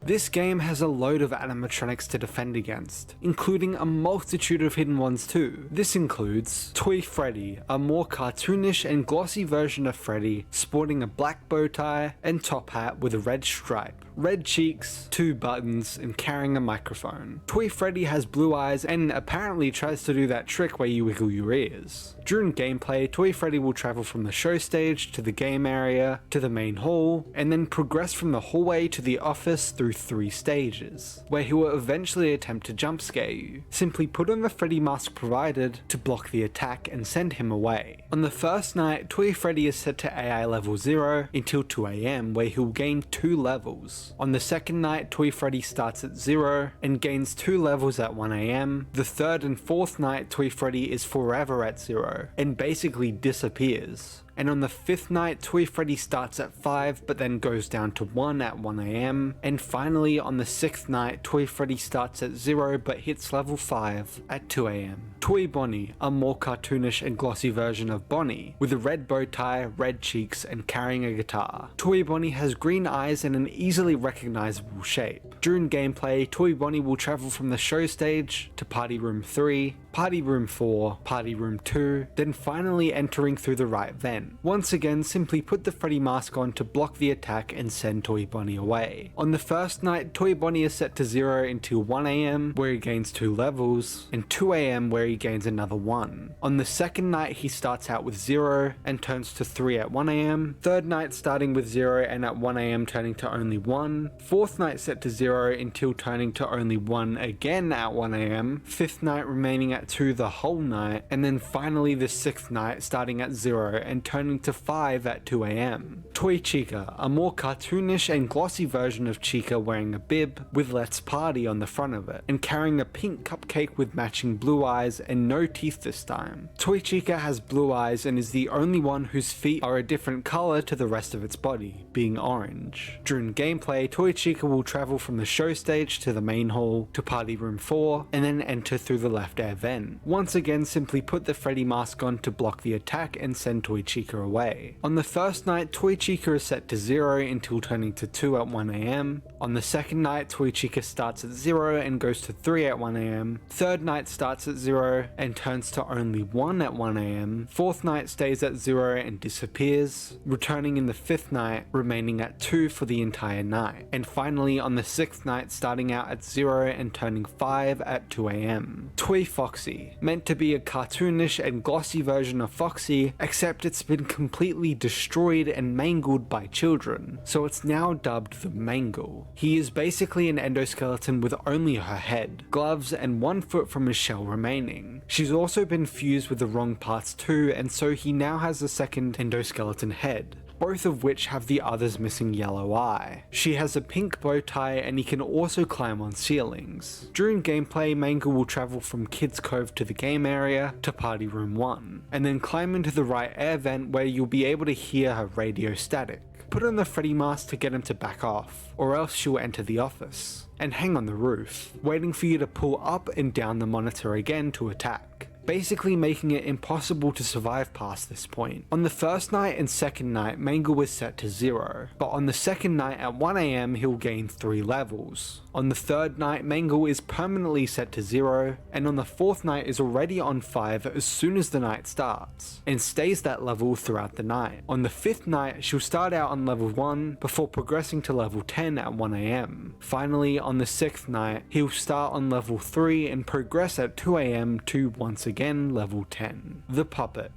This game has a load of animatronics to defend against, including a multitude of hidden ones too. This includes Toy Freddy, a more cartoonish and glossy version of Freddy, sporting a black bow tie and top hat with a red stripe, red cheeks, 2 buttons, and carrying a microphone. Toy Freddy has blue eyes and apparently tries to do that trick where you wiggle your ears. During gameplay, Toy Freddy will travel from the show stage to the game area to the main hall, and then progress from the hallway to the office through 3 stages, where he will eventually attempt to jump scare you. Simply put on the Freddy mask provided to block the attack and send him away. On the first night, Toy Freddy is set to AI level 0 until 2 AM, where he'll gain 2 levels. On the second night, Toy Freddy starts at 0 and gains 2 levels at 1 AM. The third and fourth night, Toy Freddy is forever at 0 and basically disappears. and on the 5th night, Toy Freddy starts at 5 but then goes down to 1 at 1 AM, and finally on the 6th night, Toy Freddy starts at 0 but hits level 5 at 2 AM. Toy Bonnie, a more cartoonish and glossy version of Bonnie, with a red bow tie, red cheeks, and carrying a guitar. Toy Bonnie has green eyes and an easily recognizable shape. During gameplay, Toy Bonnie will travel from the show stage to Party Room 3, Party Room 4, Party Room 2, then finally entering through the right vent. Once again, simply put the Freddy mask on to block the attack and send Toy Bonnie away. On the first night, Toy Bonnie is set to 0 until 1 AM, where he gains 2 levels, and 2 AM where he gains another 1. On the second night, he starts out with 0 and turns to 3 at 1 AM. Third night starting with 0 and at 1 AM turning to only 1. Fourth night set to 0 until turning to only 1 again at 1 AM. Fifth night remaining at 2 the whole night, and then finally the 6th night starting at 0 and turning to 5 at 2 AM. Toy Chica, a more cartoonish and glossy version of Chica wearing a bib with Let's Party on the front of it, and carrying a pink cupcake with matching blue eyes and no teeth this time. Toy Chica has blue eyes and is the only one whose feet are a different color to the rest of its body, being orange. During gameplay, Toy Chica will travel from the show stage to the main hall to Party Room 4, and then enter through the left air vent. Once again, simply put the Freddy mask on to block the attack and send Toy Chica away. On the first night, Toy Chica is set to 0 until turning to 2 at 1 AM. On the second night, Toy Chica starts at 0 and goes to 3 at 1 AM. Third night starts at 0 and turns to only 1 at 1 AM. Fourth night stays at 0 and disappears, returning in the 5th night, remaining at 2 for the entire night. And finally on the 6th night, starting out at 0 and turning 5 at 2 AM. Toy Foxy, meant to be a cartoonish and glossy version of Foxy, except it's been completely destroyed and mangled by children, so it's now dubbed the Mangle. He is basically an endoskeleton with only her head, gloves, and 1 foot from his shell remaining. She's also been fused with the wrong parts too, and so he now has a second endoskeleton head, both of which have the other's missing yellow eye. She has a pink bow tie and he can also climb on ceilings. During gameplay, Mangle will travel from Kids Cove to the game area to Party Room 1, and then climb into the right air vent where you'll be able to hear her radio static. Put on the Freddy mask to get him to back off, or else she'll enter the office, and hang on the roof, waiting for you to pull up and down the monitor again to attack, basically making it impossible to survive past this point. On the first night and second night, Mangle was set to 0, but on the second night at 1 AM he'll gain 3 levels. On the third night, Mangle is permanently set to 0, and on the fourth night is already on 5 as soon as the night starts, and stays that level throughout the night. On the 5th night, she'll start out on level 1 before progressing to level 10 at 1 AM. Finally, on the 6th night, he'll start on level 3 and progress at 2 AM to once again level 10. The Puppet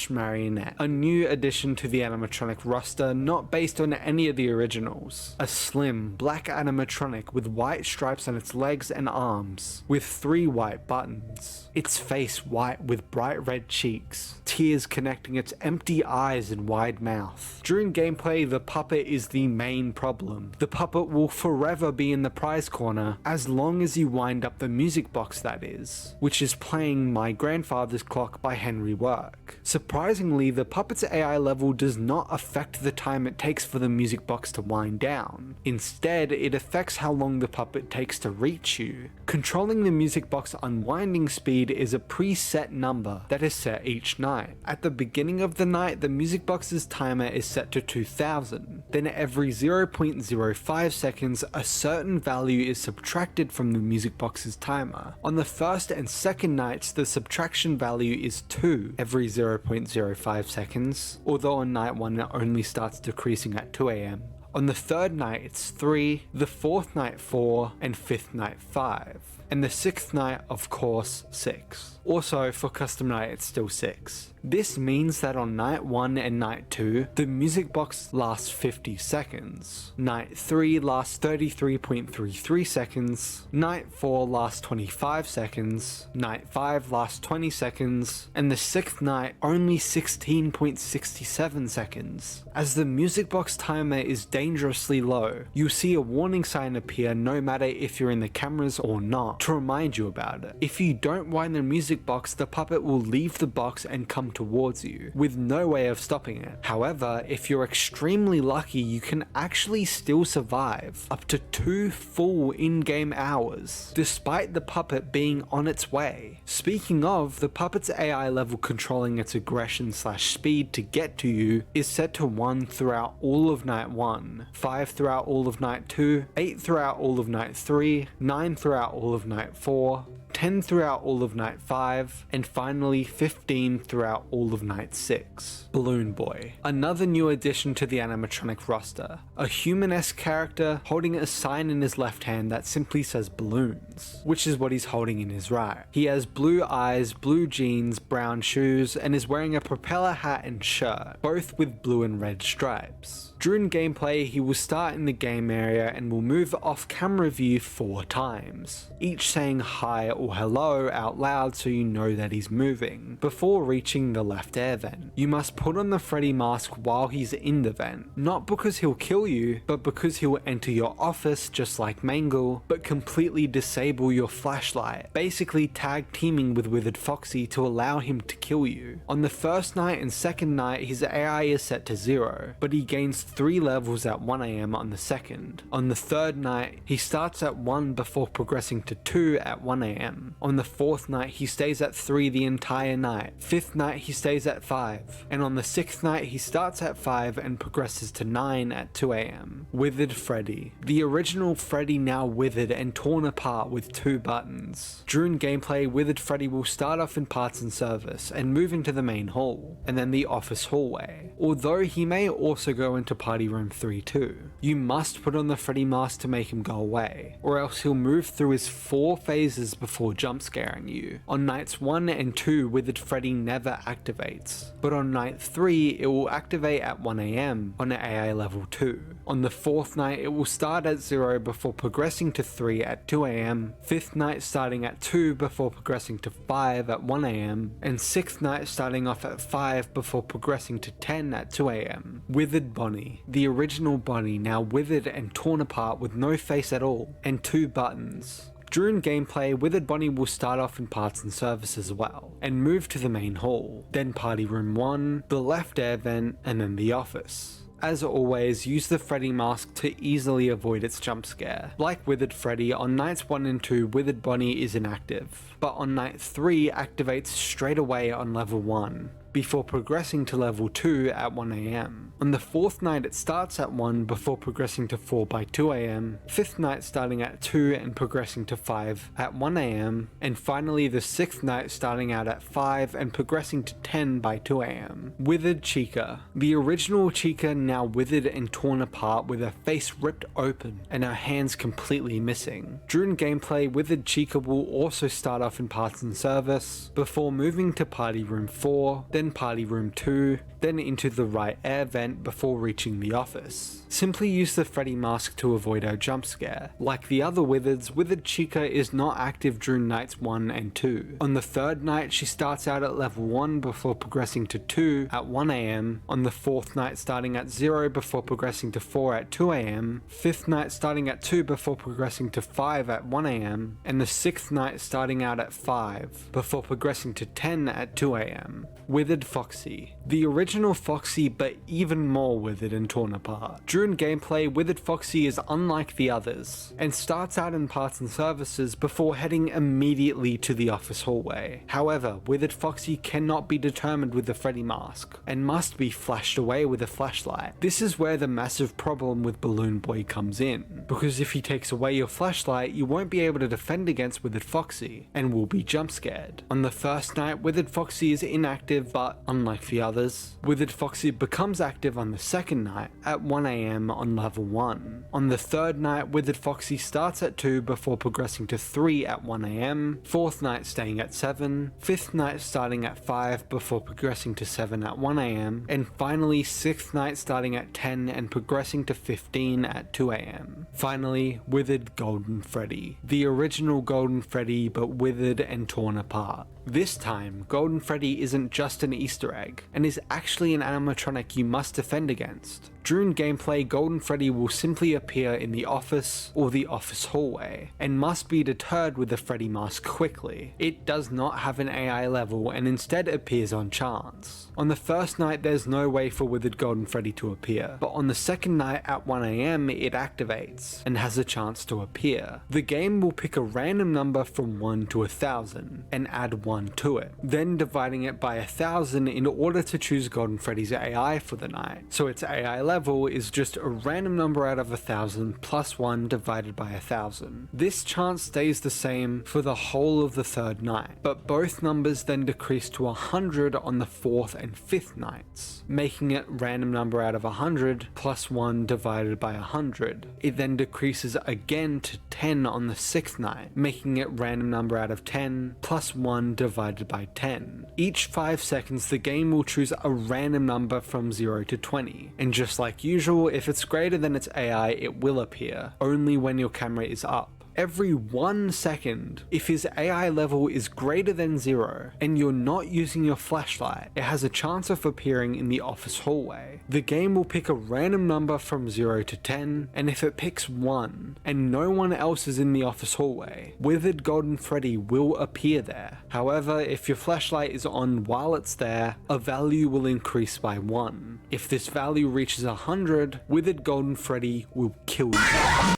/ Marionette, a new addition to the animatronic roster not based on any of the originals. A slim, black animatronic with white stripes on its legs and arms, with 3 white buttons. Its face white with bright red cheeks, tears connecting its empty eyes and wide mouth. During gameplay, the puppet is the main problem. The puppet will forever be in the prize corner as long as you wind up the music box, that is, which is playing My Grandfather's Clock by Henry Work. Surprisingly, the puppet's AI level does not affect the time it takes for the music box to wind down. Instead, it affects how long the puppet takes to reach you. Controlling the music box unwinding speed is a preset number that is set each night. At the beginning of the night, the music box's timer is set to 2000. Then every 0.05 seconds, a certain value is subtracted from the music box's timer. On the first and second nights, the subtraction value is 2 every 0.05 seconds, although on night 1 it only starts decreasing at 2 AM. On the third night it's 3, the fourth night 4, and fifth night 5. And the sixth night, of course, 6. Also, for custom night it's still 6. This means that on night 1 and night 2, the music box lasts 50 seconds. Night 3 lasts 33.33 seconds. Night 4 lasts 25 seconds. Night 5 lasts 20 seconds. And the 6th night only 16.67 seconds. As the music box timer is dangerously low, you'll see a warning sign appear no matter if you're in the cameras or not, to remind you about it. If you don't wind the music box, the puppet will leave the box and come towards you, with no way of stopping it. However, if you're extremely lucky, you can actually still survive up to 2 full in-game hours, despite the puppet being on its way. Speaking of, the puppet's AI level controlling its aggression/speed to get to you is set to 1 throughout all of night 1, 5 throughout all of night 2, 8 throughout all of night 3, 9 throughout all of night 4, 10 throughout all of night 5, and finally 15 throughout all of night 6. Balloon Boy. Another new addition to the animatronic roster. A human-esque character holding a sign in his left hand that simply says balloons, which is what he's holding in his right. He has blue eyes, blue jeans, brown shoes, and is wearing a propeller hat and shirt, both with blue and red stripes. During gameplay, he will start in the game area and will move off camera view 4 times, each saying hi or hello out loud so you know that he's moving, before reaching the left air vent. You must put on the Freddy mask while he's in the vent, not because he'll kill you, but because he'll enter your office just like Mangle, but completely disable your flashlight, basically tag teaming with Withered Foxy to allow him to kill you. On the first night and second night, his AI is set to 0, but he gains 3 levels at 1 AM on the second. On the third night, he starts at 1 before progressing to 2 at 1 AM. On the fourth night, he stays at 3 the entire night. Fifth night, he stays at 5. And on the sixth night, he starts at 5 and progresses to 9 at 2 AM. Withered Freddy. The original Freddy now withered and torn apart with 2 buttons. During gameplay, Withered Freddy will start off in parts and service and move into the main hall, and then the office hallway, although he may also go into Party Room 3 too. You must put on the Freddy mask to make him go away, or else he'll move through his 4 phases before jump scaring you. On nights 1 and 2, Withered Freddy never activates, but on night 3 it will activate at 1 AM on AI level 2. On the 4th night it will start at 0 before progressing to 3 at 2 AM, 5th night starting at 2 before progressing to 5 at 1 AM, and 6th night starting off at 5 before progressing to 10 at 2 AM. Withered Bonnie. The original Bonnie now withered and torn apart with no face at all, and 2 buttons. During gameplay, Withered Bonnie will start off in parts and service as well, and move to the main hall, then Party Room 1, the left air vent, and then the office. As always, use the Freddy mask to easily avoid its jump scare. Like Withered Freddy, on nights 1 and 2, Withered Bonnie is inactive, but on night 3 activates straight away on level 1, before progressing to level 2 at 1 AM. On the 4th night it starts at 1 before progressing to 4 by 2 AM, 5th night starting at 2 and progressing to 5 at 1 AM, and finally the 6th night starting out at 5 and progressing to 10 by 2 AM. Withered Chica. The original Chica now withered and torn apart with her face ripped open and her hands completely missing. During gameplay, Withered Chica will also start off in parts and service, before moving to Party Room 4, then Party Room 2, then into the right air vent before reaching the office. Simply use the Freddy mask to avoid her jump scare. Like the other Withereds, Withered Chica is not active during nights 1 and 2. On the 3rd night she starts out at level 1 before progressing to 2 at 1 AM, on the 4th night starting at 0 before progressing to 4 at 2 AM, 5th night starting at 2 before progressing to 5 at 1 AM, and the 6th night starting out at 5 before progressing to 10 at 2 AM. Withered Foxy. The original Foxy, but even more withered and torn apart. During gameplay, Withered Foxy is unlike the others, and starts out in parts and services before heading immediately to the office hallway. However, Withered Foxy cannot be determined with the Freddy mask, and must be flashed away with a flashlight. This is where the massive problem with Balloon Boy comes in, because if he takes away your flashlight, you won't be able to defend against Withered Foxy, and will be jump scared. On the first night, Withered Foxy is inactive, but unlike the others, Withered Foxy becomes active on the second night at 1 AM on level 1. On the 3rd night, Withered Foxy starts at 2 before progressing to 3 at 1 AM, 4th night staying at 7, 5th night starting at 5 before progressing to 7 at 1 AM, and finally 6th night starting at 10 and progressing to 15 at 2 AM. Finally, Withered Golden Freddy. The original Golden Freddy, but withered and torn apart. This time, Golden Freddy isn't just an Easter egg, and is actually an animatronic you must defend against. During gameplay, Golden Freddy will simply appear in the office or the office hallway, and must be deterred with the Freddy mask quickly. It does not have an AI level and instead appears on chance. On the first night there's no way for Withered Golden Freddy to appear, but on the second night at 1 AM it activates and has a chance to appear. The game will pick a random number from 1 to 1,000 and add 1 to it, then dividing it by 1,000 in order to choose Golden Freddy's AI for the night. So its AI level is just a random number out of 1,000 plus 1 divided by 1,000. This chance stays the same for the whole of the third night, but both numbers then decrease to 100 on the fourth and fifth nights, making it random number out of 100 plus 1 divided by 100. It then decreases again to 10 on the sixth night, making it random number out of 10 plus 1 divided by 10. Each 5 seconds the game will choose a random number from 0 to 20, and just like usual, if it's greater than its AI it will appear, only when your camera is up. Every 1 second, if his AI level is greater than 0 and you're not using your flashlight, it has a chance of appearing in the office hallway. The game will pick a random number from 0 to 10, and if it picks 1 and no one else is in the office hallway, Withered Golden Freddy will appear there. However, if your flashlight is on while it's there, a value will increase by 1. If this value reaches 100, Withered Golden Freddy will kill you.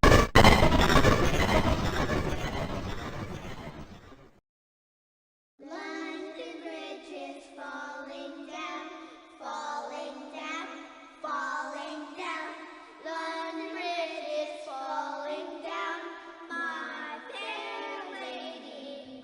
London Bridge is falling down, falling down, falling down. London Bridge is falling down, my fair lady.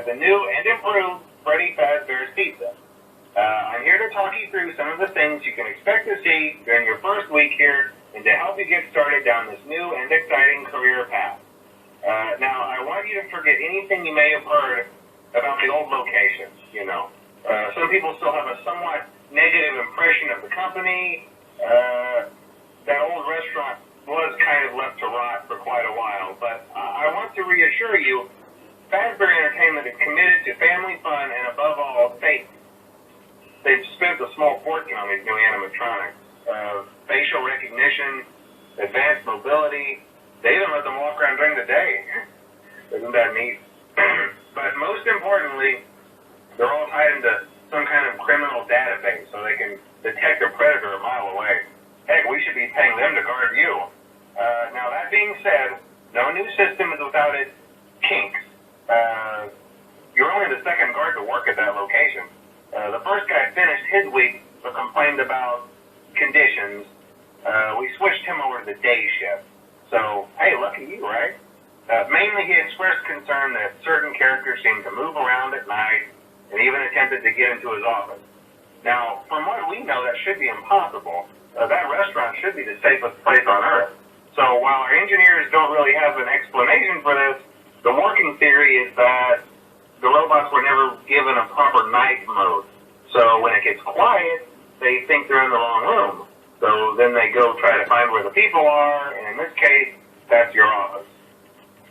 the new and improved Freddy Fazbear's Pizza. I'm here to talk you through some of the things you can expect to see during your first week here and to help you get started down this new and exciting career path. Now, I want you to forget anything you may have heard about the old locations, you know. Some people still have a somewhat negative impression of the company. That old restaurant was kind of left to rot for quite a while, but I want to reassure you, Fazbear Entertainment is committed to family fun and above all, safety. They've spent a small fortune on these new animatronics. Facial recognition, advanced mobility. They even let them walk around during the day. Isn't that neat? But most importantly, they're all tied into some kind of criminal database so they can detect a predator a mile away. Heck, we should be paying them to guard you. Now, that being said, no new system is without its kinks. You're only the second guard to work at that location. The first guy finished his week but complained about conditions. We switched him over to the day shift. So, hey, lucky you, right? Mainly he expressed concern that certain characters seemed to move around at night and even attempted to get into his office. Now, from what we know, that should be impossible. That restaurant should be the safest place on Earth. So while our engineers don't really have an explanation for this, the working theory is that the robots were never given a proper night mode. So when it gets quiet, they think they're in the wrong room. So then they go try to find where the people are, and in this case, that's your office.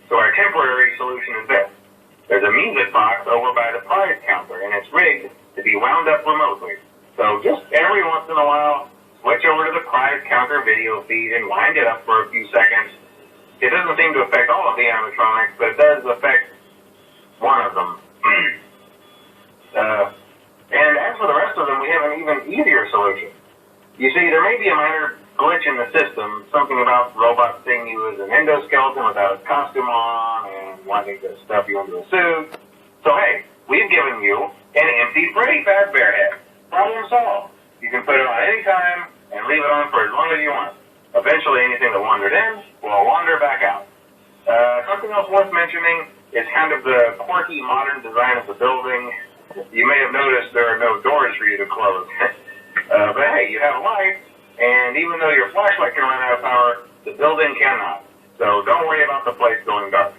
So our temporary solution is this. There's a music box over by the prize counter, and it's rigged to be wound up remotely. So just every once in a while, switch over to the prize counter video feed and wind it up for a few seconds. It doesn't seem to affect all of the animatronics, but it does affect one of them. And as for the rest of them, we have an even easier solution. You see, there may be a minor glitch in the system, something about robots seeing you as an endoskeleton without a costume on and wanting to stuff you into a suit. So hey, we've given you an empty Freddy Fazbear head. Problem solved. You can put it on any time and leave it on for as long as you want. Eventually, anything that wandered in will wander back out. Something else worth mentioning is kind of the quirky modern design of the building. You may have noticed there are no doors for you to close. But hey, you have a light, and even though your flashlight can run out of power, the building cannot. So don't worry about the place going dark.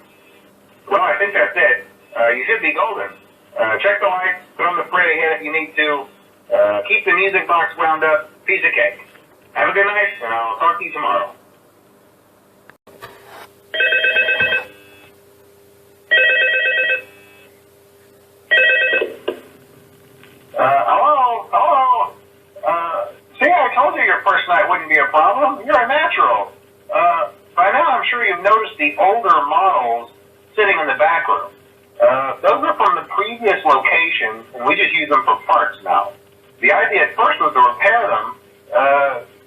Well, I think that's it. You should be golden. Check the lights, put on the Freddy head if you need to. Keep the music box wound up. Piece of cake. Have a good night, and I'll talk to you tomorrow. Hello? See, I told you your first night wouldn't be a problem. You're a natural. By now, I'm sure you've noticed the older models sitting in the back room. Those are from the previous location, and we just use them for parts now. The idea at first was to repair them.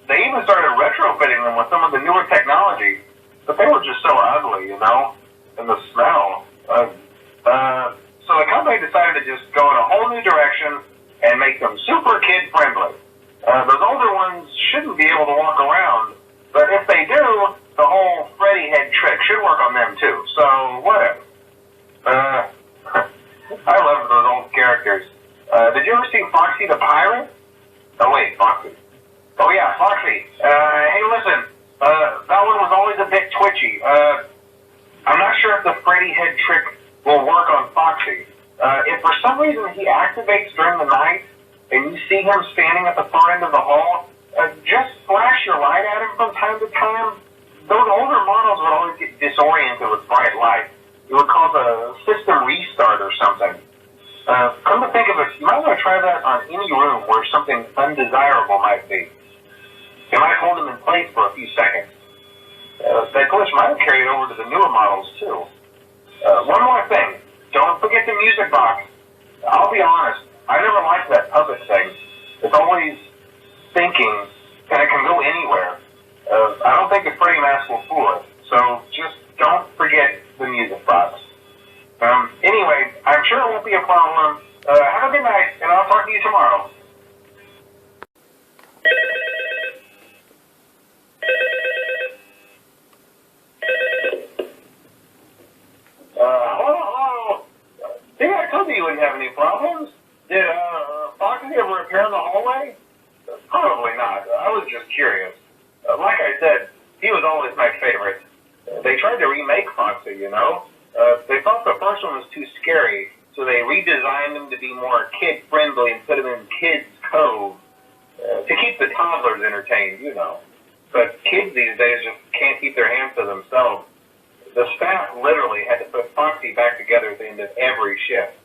They even started retrofitting them with some of the newer technology, but they were just so ugly, you know, and the smell. So the company decided to just go in a whole new direction and make them super kid-friendly. Those older ones shouldn't be able to walk around, but if they do, the whole Freddy head trick should work on them too, so whatever. I love those old characters. Did you ever see Foxy the Pirate? Oh wait, Foxy. Oh yeah, Foxy. Hey listen, that one was always a bit twitchy. I'm not sure if the Freddy head trick will work on Foxy. If for some reason he activates during the night, and you see him standing at the far end of the hall, just flash your light at him from time to time. Those older models would always get disoriented with bright light. It would cause a system restart or something. Come to think of it, you might want to try that on any room where something undesirable might be. It might hold them in place for a few seconds. That glitch might have carried over to the newer models too. One more thing. Don't forget the music box. I'll be honest, I never liked that puppet thing. It's always thinking, and it can go anywhere. I don't think the Freddy mask will fool it, so just don't forget the music box. Anyway, I'm sure it won't be a problem. Have a good night, and I'll talk to you tomorrow. Hello? See, I told you wouldn't have any problems. Did Foxy ever appear in the hallway? Probably not. I was just curious. Like I said, he was always my favorite. They tried to remake Foxy, you know. They thought the first one was too scary, so they redesigned him to be more kid-friendly and put him in Kids Cove to keep the toddlers entertained, you know. But kids these days just can't keep their hands to themselves. The staff literally had to put Foxy back together at the end of every shift.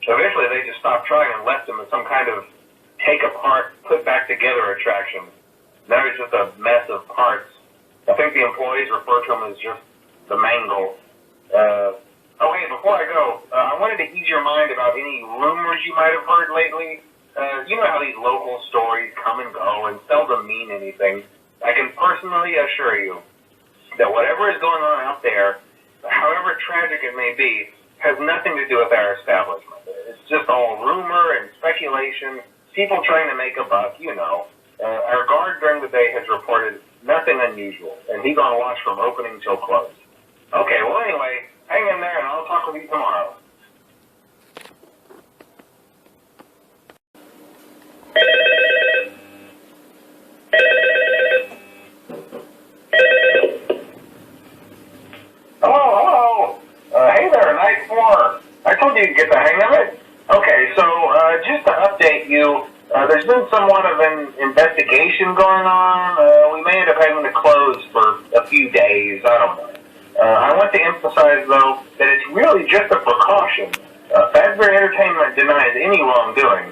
Eventually, they just stopped trying and left him as some kind of take-apart, put-back-together attraction. Now he's just a mess of parts. I think the employees refer to him as just the Mangle. Hey, before I go, I wanted to ease your mind about any rumors you might have heard lately. You know how these local stories come and go and seldom mean anything. I can personally assure you that whatever is going on out there, however tragic it may be, has nothing to do with our establishment. It's just all rumor and speculation, people trying to make a buck, you know. Our guard during the day has reported nothing unusual, and he's on watch from opening till close. Okay, well anyway, hang in there and I'll talk with you tomorrow. Hello. Hey there, Night 4. I told you to get the hang of it. Okay, so just to update you, there's been somewhat of an investigation going on. We may end up having to close for a few days. I don't know. I want to emphasize, though, that it's really just a precaution. Fazbear Entertainment denies any wrongdoing.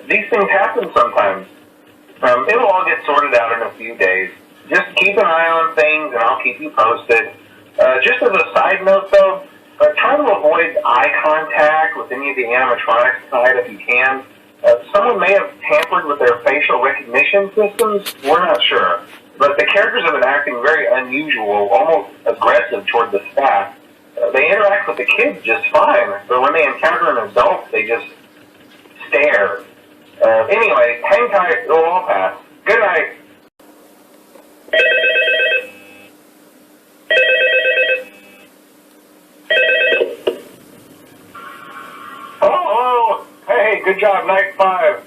These things happen sometimes. It'll all get sorted out in a few days. Just keep an eye on things, and I'll keep you posted. Just as a side note, though, try to avoid eye contact with any of the animatronics side if you can. Someone may have tampered with their facial recognition systems. We're not sure. But the characters have been acting very unusual, almost aggressive toward the staff. They interact with the kids just fine, but when they encounter an adult, they just stare. Anyway, hang tight, it'll all pass. Good night. Hello. Hey, good job, Night 5.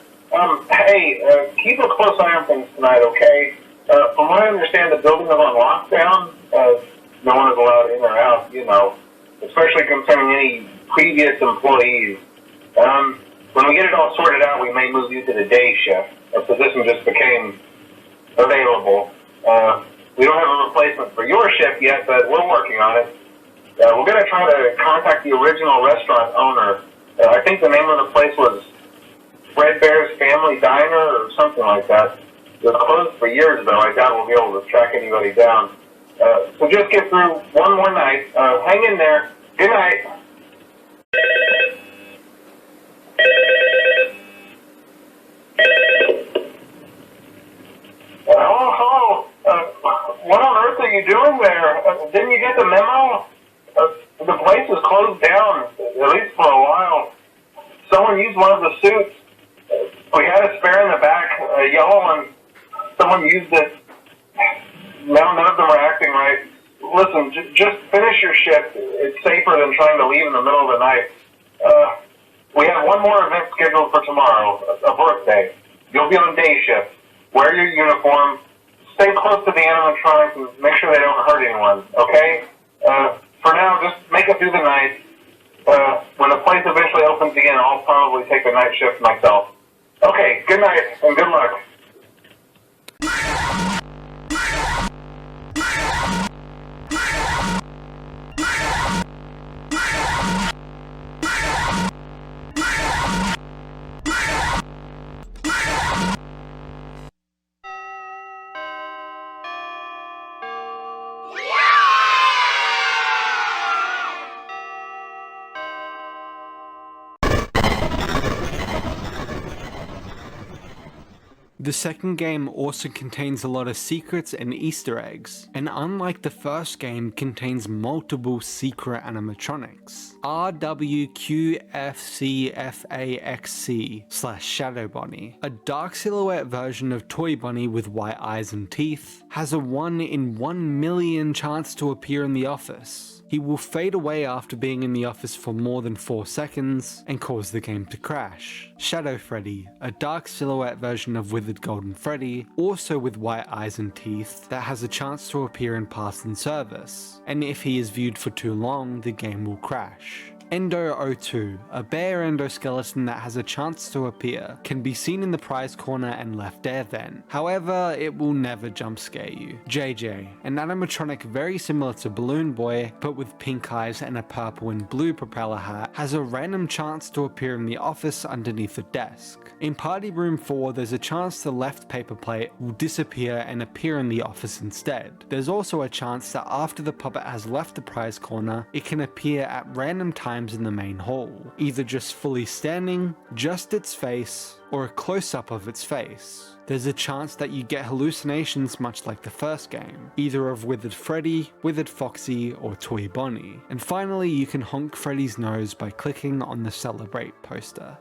Keep a close eye on things tonight, okay? From what I understand, the building is on lockdown. No one is allowed in or out, you know, especially concerning any previous employees. When we get it all sorted out, we may move you to the day shift. A position just became available. We don't have a replacement for your shift yet, but we're working on it. We're going to try to contact the original restaurant owner. I think the name of the place was Fredbear's Family Diner or something like that. It was closed for years, though. I doubt we'll be able to track anybody down. So just get through one more night. Hang in there. Good night. Hello. What on earth are you doing there? Didn't you get the memo? The place is closed down, at least for a while. Someone used one of the suits. We had a spare in the back, a yellow one. Someone used it. Now none of them are acting right. Listen, just finish your shift. It's safer than trying to leave in the middle of the night. We have one more event scheduled for tomorrow, a birthday. You'll be on day shift. Wear your uniform. Stay close to the animatronics and make sure they don't hurt anyone, okay? For now, just make it through the night. When the place eventually opens again, I'll probably take the night shift myself. Okay, good night and good luck. The second game also contains a lot of secrets and Easter eggs, and unlike the first game, contains multiple secret animatronics. RWQFCFAXC/Shadow Bunny, a dark silhouette version of Toy Bunny with white eyes and teeth, has a 1 in 1 million chance to appear in the office. He will fade away after being in the office for more than 4 seconds and cause the game to crash. Shadow Freddy, a dark silhouette version of Withered Golden Freddy, also with white eyes and teeth, that has a chance to appear in past and service, and if he is viewed for too long, the game will crash. Endo 02, a bear endoskeleton that has a chance to appear, can be seen in the prize corner and left there then. However, it will never jump scare you. JJ, an animatronic very similar to Balloon Boy, but with pink eyes and a purple and blue propeller hat, has a random chance to appear in the office underneath a desk. In Party Room 4, there's a chance the left paper plate will disappear and appear in the office instead. There's also a chance that after the puppet has left the prize corner, it can appear at random times in the main hall, either just fully standing, just its face, or a close-up of its face. There's a chance that you get hallucinations much like the first game, either of Withered Freddy, Withered Foxy, or Toy Bonnie. And finally, you can honk Freddy's nose by clicking on the Celebrate poster.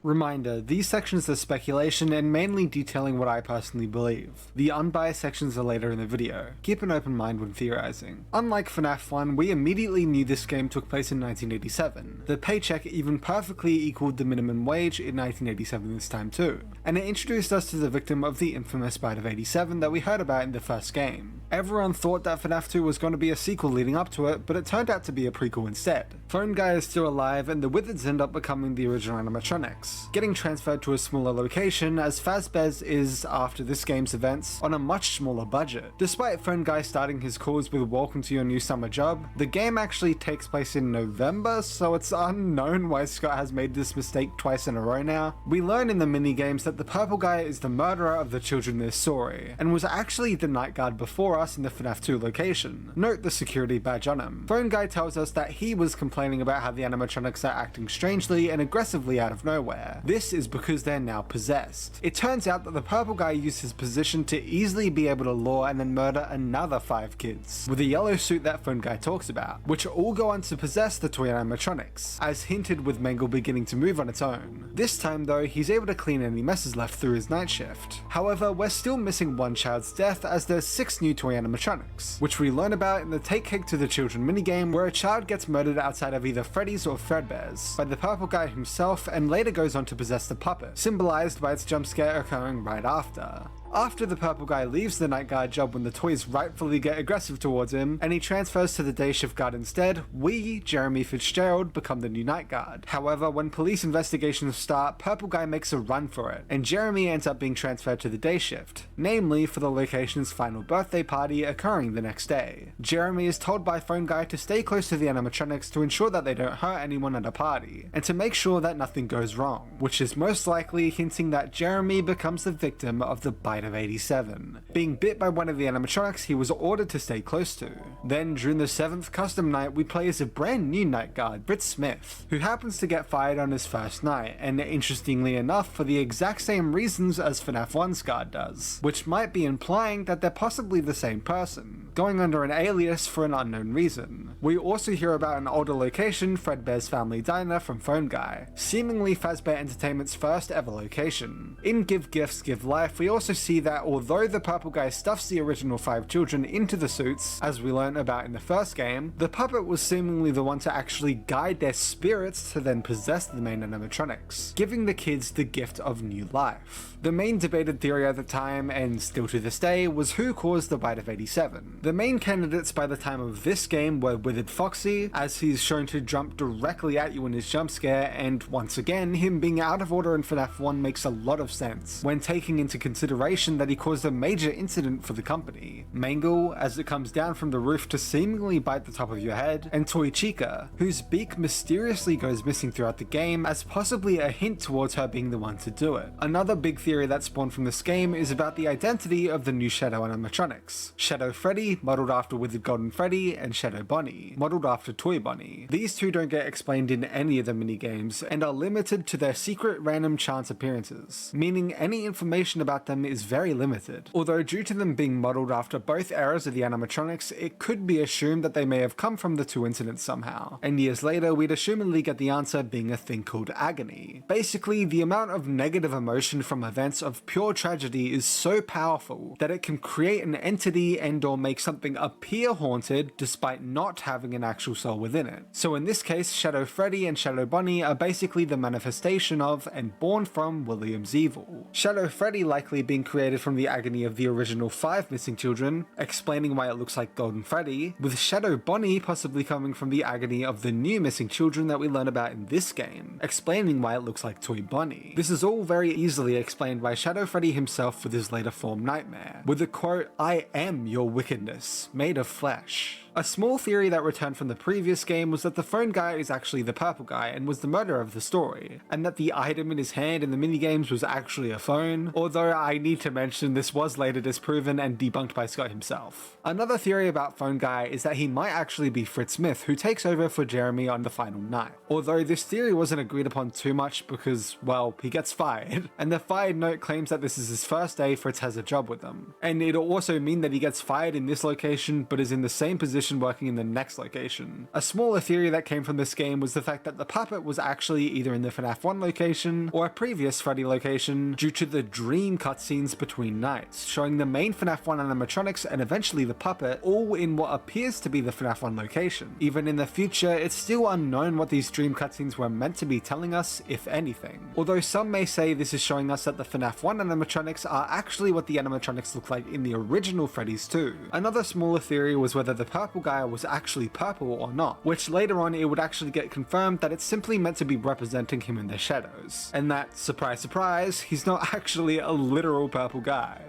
Reminder, these sections are speculation and mainly detailing what I personally believe. The unbiased sections are later in the video. Keep an open mind when theorizing. Unlike FNAF 1, we immediately knew this game took place in 1987. The paycheck even perfectly equaled the minimum wage in 1987 this time too, and it introduced us to the victim of the infamous Bite of 87 that we heard about in the first game. Everyone thought that FNAF 2 was going to be a sequel leading up to it, but it turned out to be a prequel instead. Phone Guy is still alive, and the Withers end up becoming the original animatronics, getting transferred to a smaller location as Fazbear's is, after this game's events, on a much smaller budget. Despite Phone Guy starting his calls with "Welcome to your new summer job," the game actually takes place in November, so it's unknown why Scott has made this mistake twice in a row now. We learn in the minigames that the purple guy is the murderer of the children in this story, and was actually the night guard before us in the FNAF 2 location. Note the security badge on him. Phone Guy tells us that he was complaining about how the animatronics are acting strangely and aggressively out of nowhere. This is because they're now possessed. It turns out that the purple guy used his position to easily be able to lure and then murder another 5 kids, with a yellow suit that Phone Guy talks about, which all go on to possess the toy animatronics, as hinted with Mangle beginning to move on its own. This time though, he's able to clean any messes left through his night shift. However, we're still missing one child's death, as there's 6 new toy animatronics, which we learn about in the Take Cake to the Children minigame, where a child gets murdered outside of either Freddy's or Fredbear's by the purple guy himself, and later goes on to possess the puppet, symbolized by its jump scare occurring right after. After the purple guy leaves the night guard job when the toys rightfully get aggressive towards him, and he transfers to the day shift guard instead, we, Jeremy Fitzgerald, become the new night guard. However, when police investigations start, purple guy makes a run for it, and Jeremy ends up being transferred to the day shift, namely for the location's final birthday party occurring the next day. Jeremy is told by Phone Guy to stay close to the animatronics to ensure that they don't hurt anyone at a party, and to make sure that nothing goes wrong, which is most likely hinting that Jeremy becomes the victim of the Bite of 87. Being bit by one of the animatronics he was ordered to stay close to. Then, during the 7th custom night, we play as a brand new night guard, Britt Smith, who happens to get fired on his first night, and interestingly enough, for the exact same reasons as FNAF 1's guard does, which might be implying that they're possibly the same person, going under an alias for an unknown reason. We also hear about an older location, Fredbear's Family Diner, from Phone Guy, seemingly Fazbear Entertainment's first ever location. In Give Gifts, Give Life, we also see that although the purple guy stuffs the original 5 children into the suits, as we learned about in the first game, the puppet was seemingly the one to actually guide their spirits to then possess the main animatronics, giving the kids the gift of new life. The main debated theory at the time, and still to this day, was who caused the Bite of 87. The main candidates by the time of this game were Withered Foxy, as he's shown to jump directly at you in his jump scare, and once again, him being out of order in FNAF 1 makes a lot of sense, when taking into consideration that he caused a major incident for the company. Mangle, as it comes down from the roof to seemingly bite the top of your head, and Toy Chica, whose beak mysteriously goes missing throughout the game, as possibly a hint towards her being the one to do it. Another big theory that spawned from this game is about the identity of the new Shadow animatronics. Shadow Freddy, modeled after Withered Golden Freddy, and Shadow Bonnie, modeled after Toy Bonnie. These two don't get explained in any of the minigames, and are limited to their secret random chance appearances, meaning any information about them is very limited. Although due to them being modeled after both eras of the animatronics, it could be assumed that they may have come from the two incidents somehow. And years later, we'd assumedly get the answer being a thing called agony. Basically, the amount of negative emotion from events of pure tragedy is so powerful that it can create an entity and or make something appear haunted despite not having an actual soul within it. So in this case, Shadow Freddy and Shadow Bunny are basically the manifestation of and born from William's evil. Shadow Freddy likely being created from the agony of the original 5 missing children, explaining why it looks like Golden Freddy, with Shadow Bunny possibly coming from the agony of the new missing children that we learn about in this game, explaining why it looks like Toy Bunny. This is all very easily explained by Shadow Freddy himself with his later form Nightmare, with the quote, "I am your wickedness, made of flesh." A small theory that returned from the previous game was that the phone guy is actually the purple guy and was the murderer of the story, and that the item in his hand in the minigames was actually a phone, although I need to mention this was later disproven and debunked by Scott himself. Another theory about phone guy is that he might actually be Fritz Smith, who takes over for Jeremy on the final night, although this theory wasn't agreed upon too much because, well, he gets fired, and the fired note claims that this is his first day Fritz has a job with them, and it'll also mean that he gets fired in this location but is in the same position working in the next location. A smaller theory that came from this game was the fact that the puppet was actually either in the FNAF 1 location or a previous Freddy location due to the dream cutscenes between nights, showing the main FNAF 1 animatronics and eventually the puppet all in what appears to be the FNAF 1 location. Even in the future, it's still unknown what these dream cutscenes were meant to be telling us, if anything. Although some may say this is showing us that the FNAF 1 animatronics are actually what the animatronics look like in the original Freddy's 2. Another smaller theory was whether the purple guy was actually purple or not, which later on it would actually get confirmed that it's simply meant to be representing him in the shadows, and that, surprise surprise, he's not actually a literal purple guy.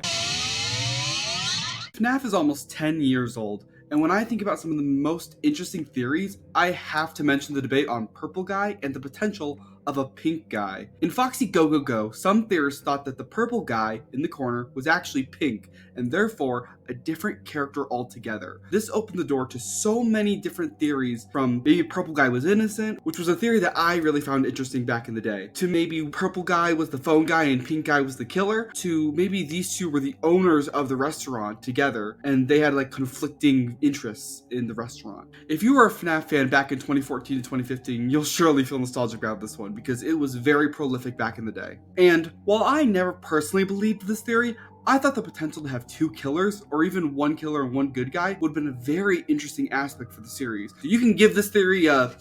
FNAF is almost 10 years old, and when I think about some of the most interesting theories, I have to mention the debate on purple guy and the potential of a pink guy. In Foxy Go Go Go, some theorists thought that the purple guy in the corner was actually pink, and therefore a different character altogether. This opened the door to so many different theories, from maybe purple guy was innocent, which was a theory that I really found interesting back in the day, to maybe purple guy was the phone guy and pink guy was the killer, to maybe these two were the owners of the restaurant together, and they had like conflicting interests in the restaurant. If you were a FNAF fan back in 2014 to 2015, you'll surely feel nostalgic about this one, because it was very prolific back in the day. And while I never personally believed this theory, I thought the potential to have 2 killers, or even 1 killer and 1 good guy, would have been a very interesting aspect for the series. So you can give this theory a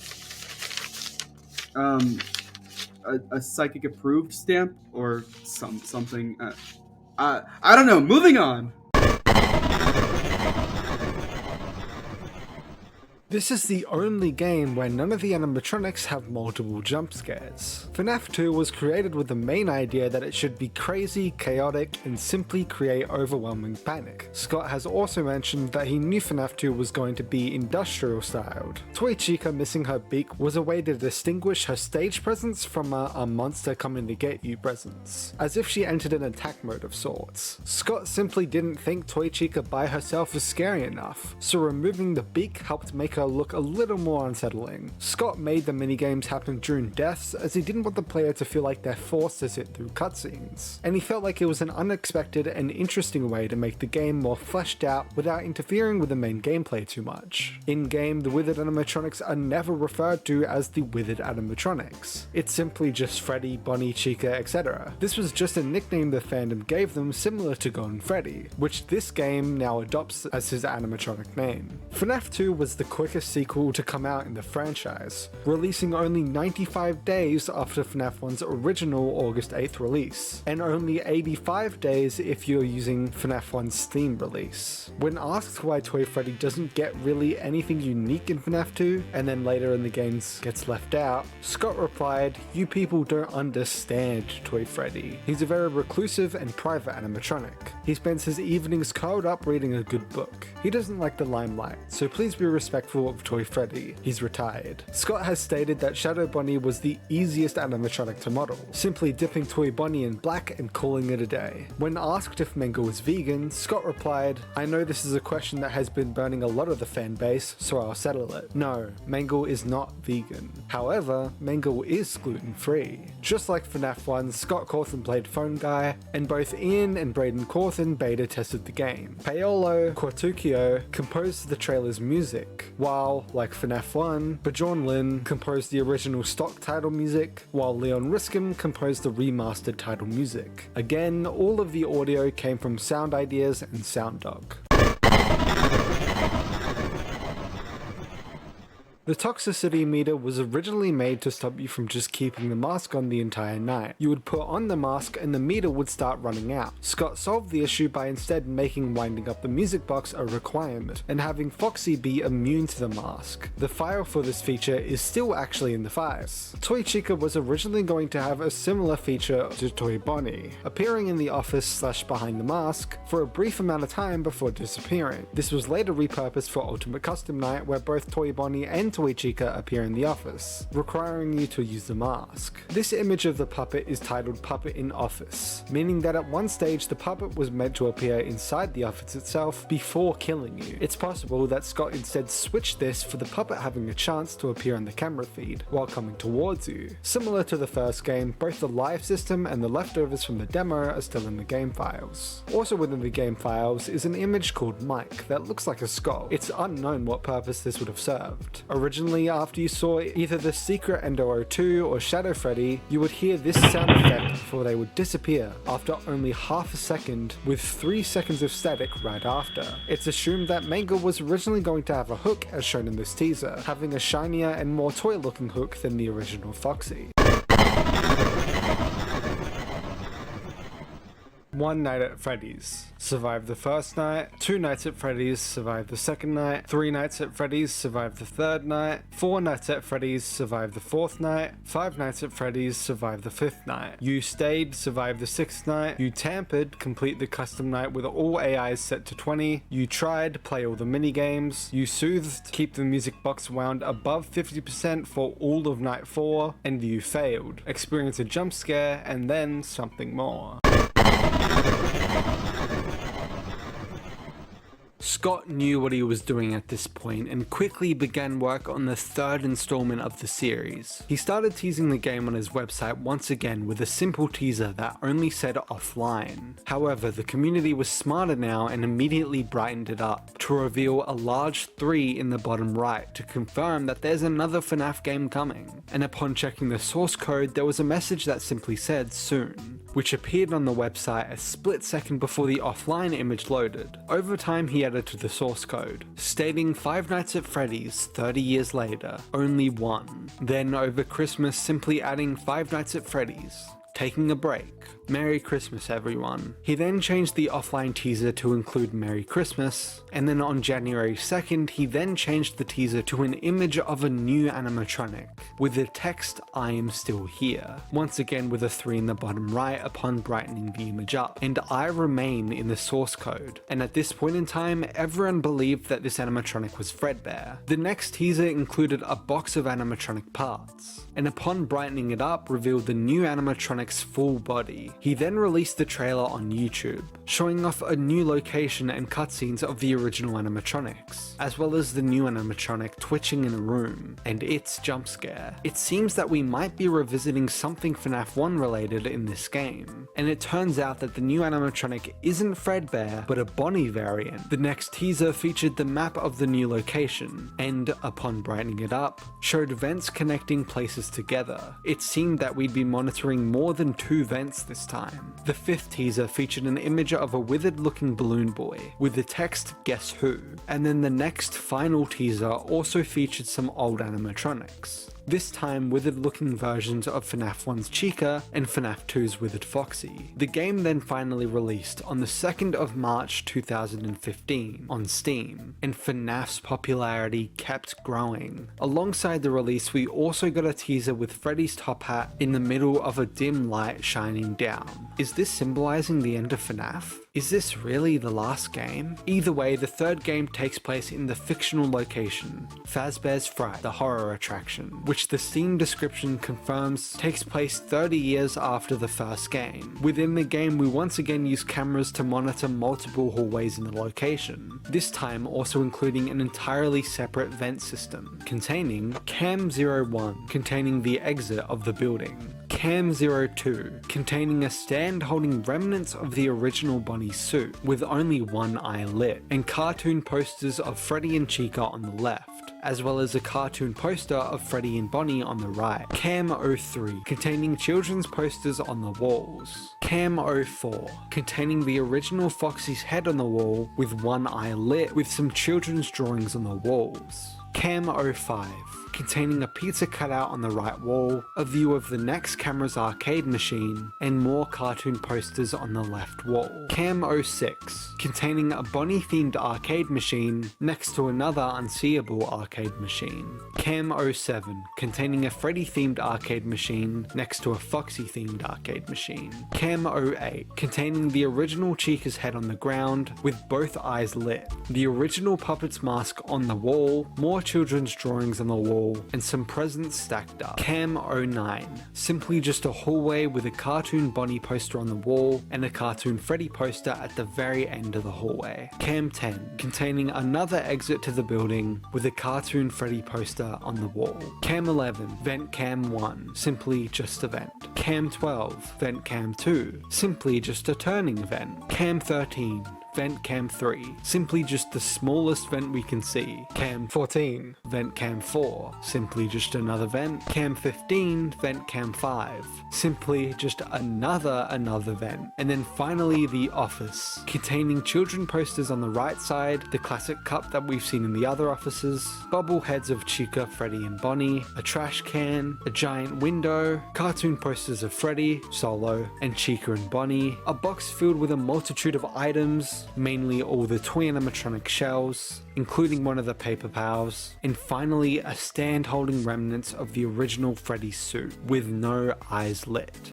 psychic approved stamp, or something. I don't know, moving on! This is the only game where none of the animatronics have multiple jump scares. FNAF 2 was created with the main idea that it should be crazy, chaotic, and simply create overwhelming panic. Scott has also mentioned that he knew FNAF 2 was going to be industrial styled. Toy Chica missing her beak was a way to distinguish her stage presence from a monster coming to get you presence, as if she entered an attack mode of sorts. Scott simply didn't think Toy Chica by herself was scary enough, so removing the beak helped make her look a little more unsettling. Scott made the minigames happen during deaths as he didn't want the player to feel like they're forced to sit through cutscenes, and he felt like it was an unexpected and interesting way to make the game more fleshed out without interfering with the main gameplay too much. In-game, the withered animatronics are never referred to as the withered animatronics. It's simply just Freddy, Bunny, Chica, etc. This was just a nickname the fandom gave them, similar to Golden Freddy, which this game now adopts as his animatronic name. FNAF 2 was the quickest sequel to come out in the franchise, releasing only 95 days after FNAF 1's original August 8th release, and only 85 days if you're using FNAF 1's Steam release. When asked why Toy Freddy doesn't get really anything unique in FNAF 2, and then later in the games gets left out, Scott replied, "You people don't understand Toy Freddy. He's a very reclusive and private animatronic. He spends his evenings curled up reading a good book. He doesn't like the limelight, so please be respectful of Toy Freddy. He's retired. Scott has stated that Shadow Bonnie was the easiest animatronic to model, simply dipping Toy Bonnie in black and calling it a day. When asked if Mangle was vegan, Scott replied, "I know this is a question that has been burning a lot of the fan base, so I'll settle it. No, Mangle is not vegan. However, Mangle is gluten-free." Just like FNAF 1, Scott Cawthon played Phone Guy, and both Ian and Braden Cawthon beta tested the game. Paolo Quartuccio composed the trailer's music, while, like FNAF 1, Bjorn Lin composed the original stock title music, while Leon Riskin composed the remastered title music. Again, all of the audio came from Sound Ideas and SoundDog. The toxicity meter was originally made to stop you from just keeping the mask on the entire night. You would put on the mask and the meter would start running out. Scott solved the issue by instead making winding up the music box a requirement, and having Foxy be immune to the mask. The file for this feature is still actually in the files. Toy Chica was originally going to have a similar feature to Toy Bonnie, appearing in the office / behind the mask for a brief amount of time before disappearing. This was later repurposed for Ultimate Custom Night, where both Toy Bonnie and Toy Chica appear in the office, requiring you to use the mask. This image of the puppet is titled Puppet in Office, meaning that at one stage the puppet was meant to appear inside the office itself before killing you. It's possible that Scott instead switched this for the puppet having a chance to appear in the camera feed while coming towards you. Similar to the first game, both the live system and the leftovers from the demo are still in the game files. Also within the game files is an image called Mike that looks like a skull. It's unknown what purpose this would have served. Originally, after you saw either the secret Endo 02 or Shadow Freddy, you would hear this sound effect before they would disappear after only half a second, with 3 seconds of static right after. It's assumed that Mangle was originally going to have a hook as shown in this teaser, having a shinier and more toy looking hook than the original Foxy. One Night at Freddy's. Survived the first night. 2 Nights at Freddy's. Survived the second night. 3 Nights at Freddy's. Survived the third night. 4 Nights at Freddy's. Survived the fourth night. 5 Nights at Freddy's. Survived the fifth night. You Stayed. Survived the sixth night. You Tampered. Complete the custom night with all AIs set to 20. You Tried. Play all the mini games. You Soothed. Keep the music box wound above 50% for all of night 4. And you Failed. Experience a jump scare and then something more. Scott knew what he was doing at this point and quickly began work on the third installment of the series. He started teasing the game on his website once again with a simple teaser that only said offline. However, the community was smarter now and immediately brightened it up to reveal a large 3 in the bottom right to confirm that there's another FNAF game coming. And upon checking the source code, there was a message that simply said soon, which appeared on the website a split second before the offline image loaded. Over time, he added to the source code, stating 5 Nights at Freddy's 30 years later, only one. Then over Christmas, simply adding 5 Nights at Freddy's. Taking a break. Merry Christmas, everyone. He then changed the offline teaser to include Merry Christmas, and then on January 2nd, he then changed the teaser to an image of a new animatronic, with the text, "I am still here," once again with a 3 in the bottom right upon brightening the image up, and "I remain" in the source code. And at this point in time, everyone believed that this animatronic was Fredbear. The next teaser included a box of animatronic parts, and upon brightening it up, revealed the new animatronic's full body. He then released the trailer on YouTube, showing off a new location and cutscenes of the original animatronics, as well as the new animatronic twitching in a room, and its jump scare. It seems that we might be revisiting something FNAF 1 related in this game, and it turns out that the new animatronic isn't Fredbear, but a Bonnie variant. The next teaser featured the map of the new location, and upon brightening it up, showed vents connecting places together. It seemed that we'd be monitoring more than 2 vents this time. The 5th teaser featured an image of a withered looking balloon boy with the text "Guess Who," and then the next final teaser also featured some old animatronics. This time withered looking versions of FNAF 1's Chica and FNAF 2's Withered Foxy. The game then finally released on the 2nd of March 2015 on Steam, and FNAF's popularity kept growing. Alongside the release, we also got a teaser with Freddy's top hat in the middle of a dim light shining down. Is this symbolizing the end of FNAF? Is this really the last game? Either way, the third game takes place in the fictional location, Fazbear's Fright, the horror attraction, which the Steam description confirms takes place 30 years after the first game. Within the game, we once again use cameras to monitor multiple hallways in the location, this time also including an entirely separate vent system, containing Cam 01, containing the exit of the building, Cam 02, containing a stand holding remnants of the original Bonnie suit, with only one eye lit, and cartoon posters of Freddy and Chica on the left, as well as a cartoon poster of Freddy and Bonnie on the right. Cam 03, containing children's posters on the walls. Cam 04, containing the original Foxy's head on the wall with one eye lit, with some children's drawings on the walls. Cam 05, containing a pizza cutout on the right wall, a view of the next camera's arcade machine, and more cartoon posters on the left wall. Cam 06, containing a Bonnie-themed arcade machine next to another unseeable arcade machine. Cam 07, containing a Freddy-themed arcade machine next to a Foxy-themed arcade machine. Cam 08, containing the original Chica's head on the ground with both eyes lit, the original puppet's mask on the wall, more children's drawings on the wall, and some presents stacked up. Cam 09, simply just a hallway with a cartoon Bonnie poster on the wall and a cartoon Freddy poster at the very end of the hallway. Cam 10, containing another exit to the building with a cartoon Freddy poster on the wall. Cam 11, Vent Cam 1, simply just a vent. Cam 12, Vent Cam 2, simply just a turning vent. Cam 13, Vent Cam 3, simply just the smallest vent we can see. Cam 14, Vent Cam 4, simply just another vent. Cam 15, Vent Cam 5, simply just another vent. And then finally the office, containing children posters on the right side, the classic cup that we've seen in the other offices, bobbleheads of Chica, Freddy and Bonnie, a trash can, a giant window, cartoon posters of Freddy, Solo, and Chica and Bonnie, a box filled with a multitude of items, mainly all the toy animatronic shells, including one of the Paper Pals, and finally a stand holding remnants of the original Freddy suit with no eyes lit.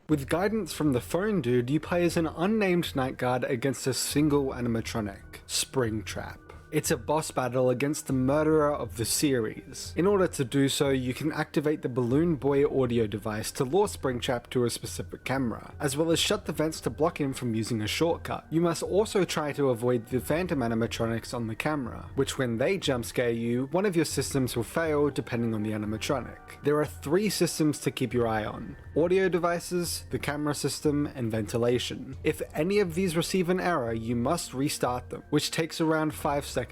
With guidance from the phone dude, you play as an unnamed night guard against a single animatronic, Springtrap. It's a boss battle against the murderer of the series. In order to do so, you can activate the Balloon Boy audio device to lure Springtrap to a specific camera, as well as shut the vents to block him from using a shortcut. You must also try to avoid the phantom animatronics on the camera, which when they jump scare you, one of your systems will fail depending on the animatronic. There are 3 systems to keep your eye on: audio devices, the camera system, and ventilation. If any of these receive an error, you must restart them, which takes around 5 seconds.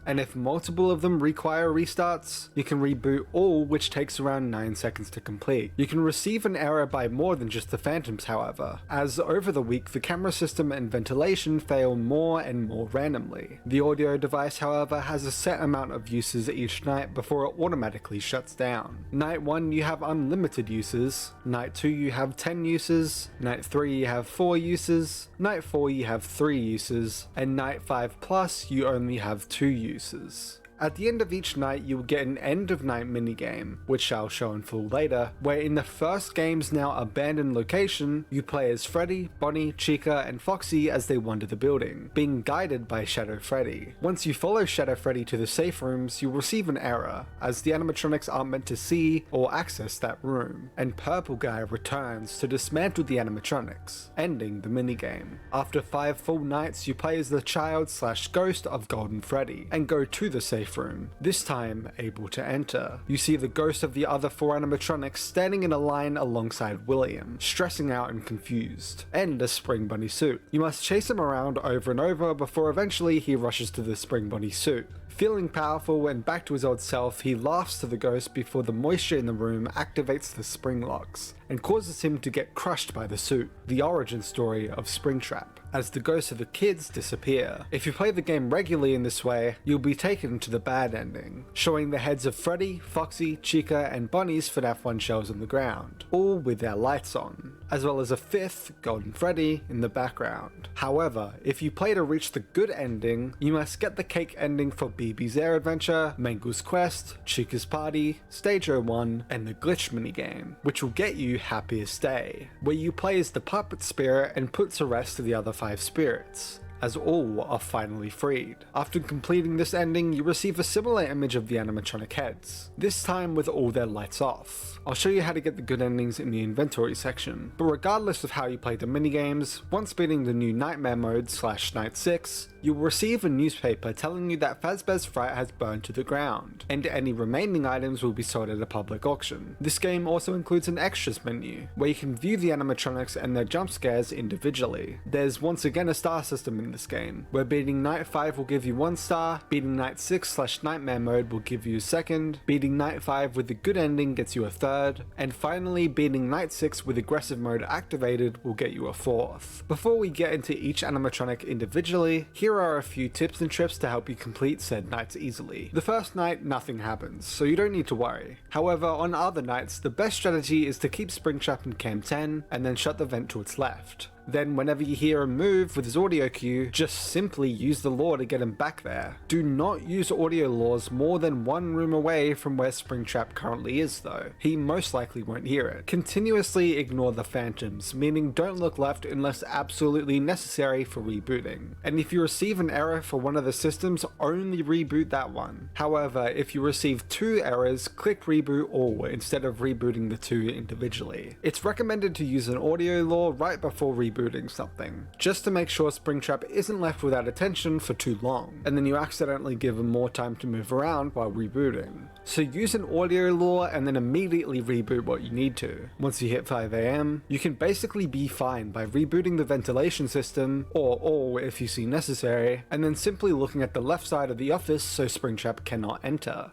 And if multiple of them require restarts, you can reboot all, which takes around 9 seconds to complete. You can receive an error by more than just the phantoms, however, as over the week the camera system and ventilation fail more and more randomly. The audio device, however, has a set amount of uses each night before it automatically shuts down. Night 1 you have unlimited uses, night 2 you have 10 uses, night 3 you have 4 uses, night 4 you have 3 uses, and night 5 plus you only have 2 uses. At the end of each night, you will get an end of night minigame, which I'll show in full later, where in the first game's now abandoned location, you play as Freddy, Bonnie, Chica, and Foxy as they wander the building, being guided by Shadow Freddy. Once you follow Shadow Freddy to the safe rooms, you'll receive an error, as the animatronics aren't meant to see or access that room, and Purple Guy returns to dismantle the animatronics, ending the minigame. After 5 full nights, you play as the child/ghost of Golden Freddy, and go to the safe room, this time able to enter. You see the ghost of the other 4 animatronics standing in a line alongside William, stressing out and confused, and a Spring Bunny suit. You must chase him around over and over before eventually he rushes to the Spring Bunny suit. Feeling powerful and back to his old self, he laughs to the ghost before the moisture in the room activates the spring locks and causes him to get crushed by the suit. The origin story of Springtrap. as the ghosts of the kids disappear. If you play the game regularly in this way, you'll be taken to the bad ending, showing the heads of Freddy, Foxy, Chica, and Bonnie's FNAF 1 shells on the ground, all with their lights on, as well as a fifth, Golden Freddy, in the background. However, if you play to reach the good ending, you must get the cake ending for BB's Air Adventure, Mango's Quest, Chica's Party, Stage 01, and the Glitch minigame, which will get you Happiest Day, where you play as the puppet spirit and put to rest the other 5 spirits, as all are finally freed. After completing this ending, you receive a similar image of the animatronic heads, this time with all their lights off. I'll show you how to get the good endings in the inventory section, but regardless of how you play the minigames, once beating the new Nightmare mode / Night 6, you will receive a newspaper telling you that Fazbear's Fright has burned to the ground, and any remaining items will be sold at a public auction. This game also includes an extras menu, where you can view the animatronics and their jump scares individually. There's once again a star system in this game, where beating Night 5 will give you 1 star, beating Night 6 / Nightmare mode will give you a 2nd, beating Night 5 with the good ending gets you a 3rd, and finally beating Night 6 with aggressive mode activated will get you a 4th. Before we get into each animatronic individually, here are a few tips and tricks to help you complete said nights easily. The first night, nothing happens, so you don't need to worry. However, on other nights, the best strategy is to keep Springtrap in Cam 10 and then shut the vent to its left. Then whenever you hear him move with his audio cue, just simply use the lure to get him back there. Do not use audio lures more than 1 room away from where Springtrap currently is though. He most likely won't hear it. Continuously ignore the phantoms, meaning don't look left unless absolutely necessary for rebooting. And if you receive an error for one of the systems, only reboot that one. However, if you receive 2 errors, click reboot all instead of rebooting the 2 individually. It's recommended to use an audio lure right before rebooting something, just to make sure Springtrap isn't left without attention for too long, and then you accidentally give him more time to move around while rebooting. So use an audio lure and then immediately reboot what you need to. Once you hit 5 AM, you can basically be fine by rebooting the ventilation system, or all if you see necessary, and then simply looking at the left side of the office so Springtrap cannot enter.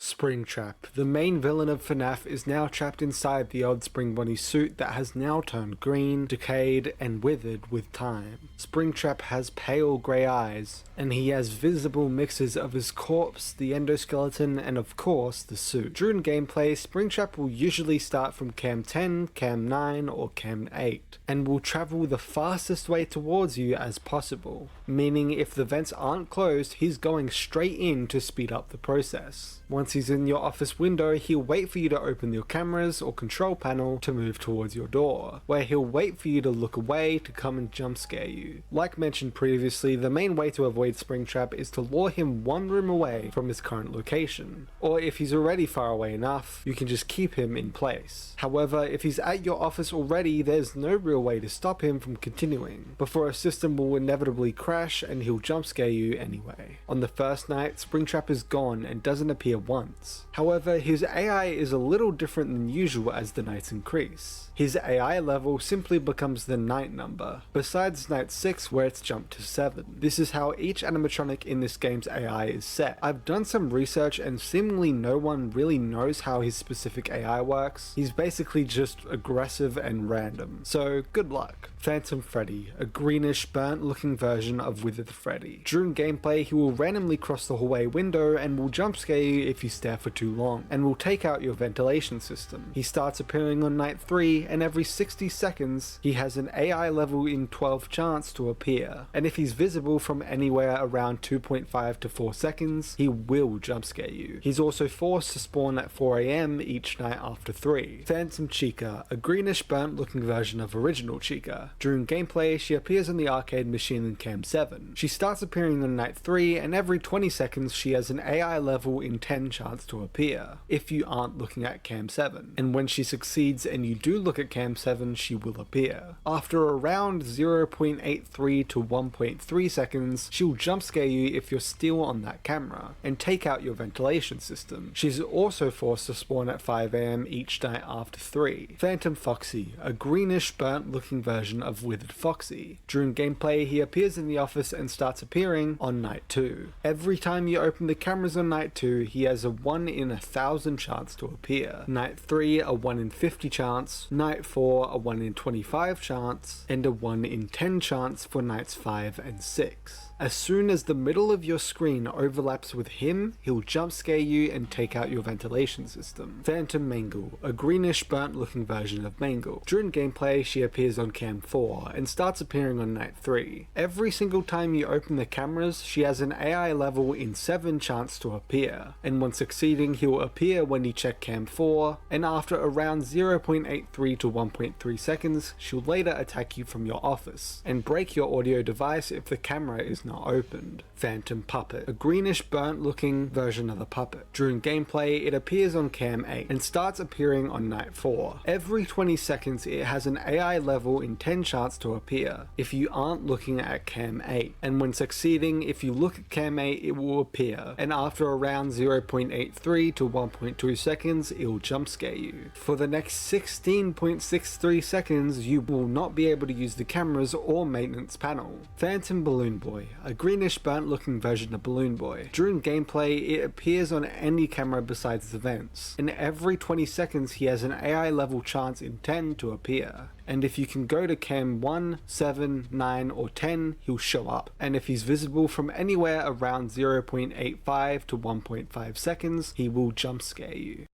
Springtrap. The main villain of FNAF is now trapped inside the old Spring Bonnie suit that has now turned green, decayed, and withered with time. Springtrap has pale grey eyes, and he has visible mixes of his corpse, the endoskeleton, and of course the suit. During gameplay, Springtrap will usually start from Cam 10, Cam 9, or Cam 8, and will travel the fastest way towards you as possible, meaning if the vents aren't closed, he's going straight in to speed up the process. Once he's in your office window, he'll wait for you to open your cameras or control panel to move towards your door, where he'll wait for you to look away to come and jump scare you. Like mentioned previously, the main way to avoid Springtrap is to lure him 1 room away from his current location, or if he's already far away enough, you can just keep him in place. However, if he's at your office already, there's no real way to stop him from continuing, before a system will inevitably crash and he'll jump scare you anyway. On the first night, Springtrap is gone and doesn't appear once. However, his AI is a little different than usual as the nights increase. His AI level simply becomes the night number, besides night 6 where it's jumped to 7. This is how each animatronic in this game's AI is set. I've done some research and seemingly no one really knows how his specific AI works. He's basically just aggressive and random, so good luck. Phantom Freddy, a greenish burnt looking version of Withered Freddy. During gameplay, he will randomly cross the hallway window and will jump scare you if you stare for too long, and will take out your ventilation system. He starts appearing on night 3, and every 60 seconds he has an AI level in 12 chance to appear, and if he's visible from anywhere around 2.5 to 4 seconds, he will jump scare you. He's also forced to spawn at 4 AM each night after 3. Phantom Chica, a greenish burnt looking version of original Chica. During gameplay, she appears on the arcade machine in Cam 7. She starts appearing on night 3, and every 20 seconds she has an AI level in 10 chance to appear, if you aren't looking at Cam 7. And when she succeeds and you do look at Cam 7, she will appear. After around 0.83 to 1.3 seconds, she'll jump scare you if you're still on that camera, and take out your ventilation system. She's also forced to spawn at 5 AM each night after 3. Phantom Foxy, a greenish burnt looking version of Withered Foxy. During gameplay, he appears in the office and starts appearing on night 2. Every time you open the cameras on night 2, he has a 1 in 1,000 chance to appear. Night 3, a 1 in 50 chance. Night night 4 a 1 in 25 chance, and a 1 in 10 chance for nights 5 and 6. As soon as the middle of your screen overlaps with him, he'll jump scare you and take out your ventilation system. Phantom Mangle, a greenish burnt looking version of Mangle. During gameplay, she appears on cam 4 and starts appearing on night 3. Every single time you open the cameras, she has an AI level in 7 chance to appear, and when succeeding he'll appear when you check cam 4, and after around 0.83 to 1.3 seconds, she'll later attack you from your office, and break your audio device if the camera is not opened. Phantom Puppet, a greenish burnt looking version of a puppet. During gameplay, it appears on cam 8 and starts appearing on night 4. Every 20 seconds it has an AI level in 10 chance to appear if you aren't looking at cam 8, and when succeeding, if you look at cam 8 it will appear, and after around 0.83 to 1.2 seconds it will jump scare you. For the next 16.63 seconds you will not be able to use the cameras or maintenance panel. Phantom Balloon Boy, a greenish burnt looking version of Balloon Boy. During gameplay it appears on any camera besides the vents, and every 20 seconds he has an AI level chance in 10 to appear, and if you can go to cam 1, 7, 9 or 10 he'll show up, and if he's visible from anywhere around 0.85 to 1.5 seconds he will jump scare you.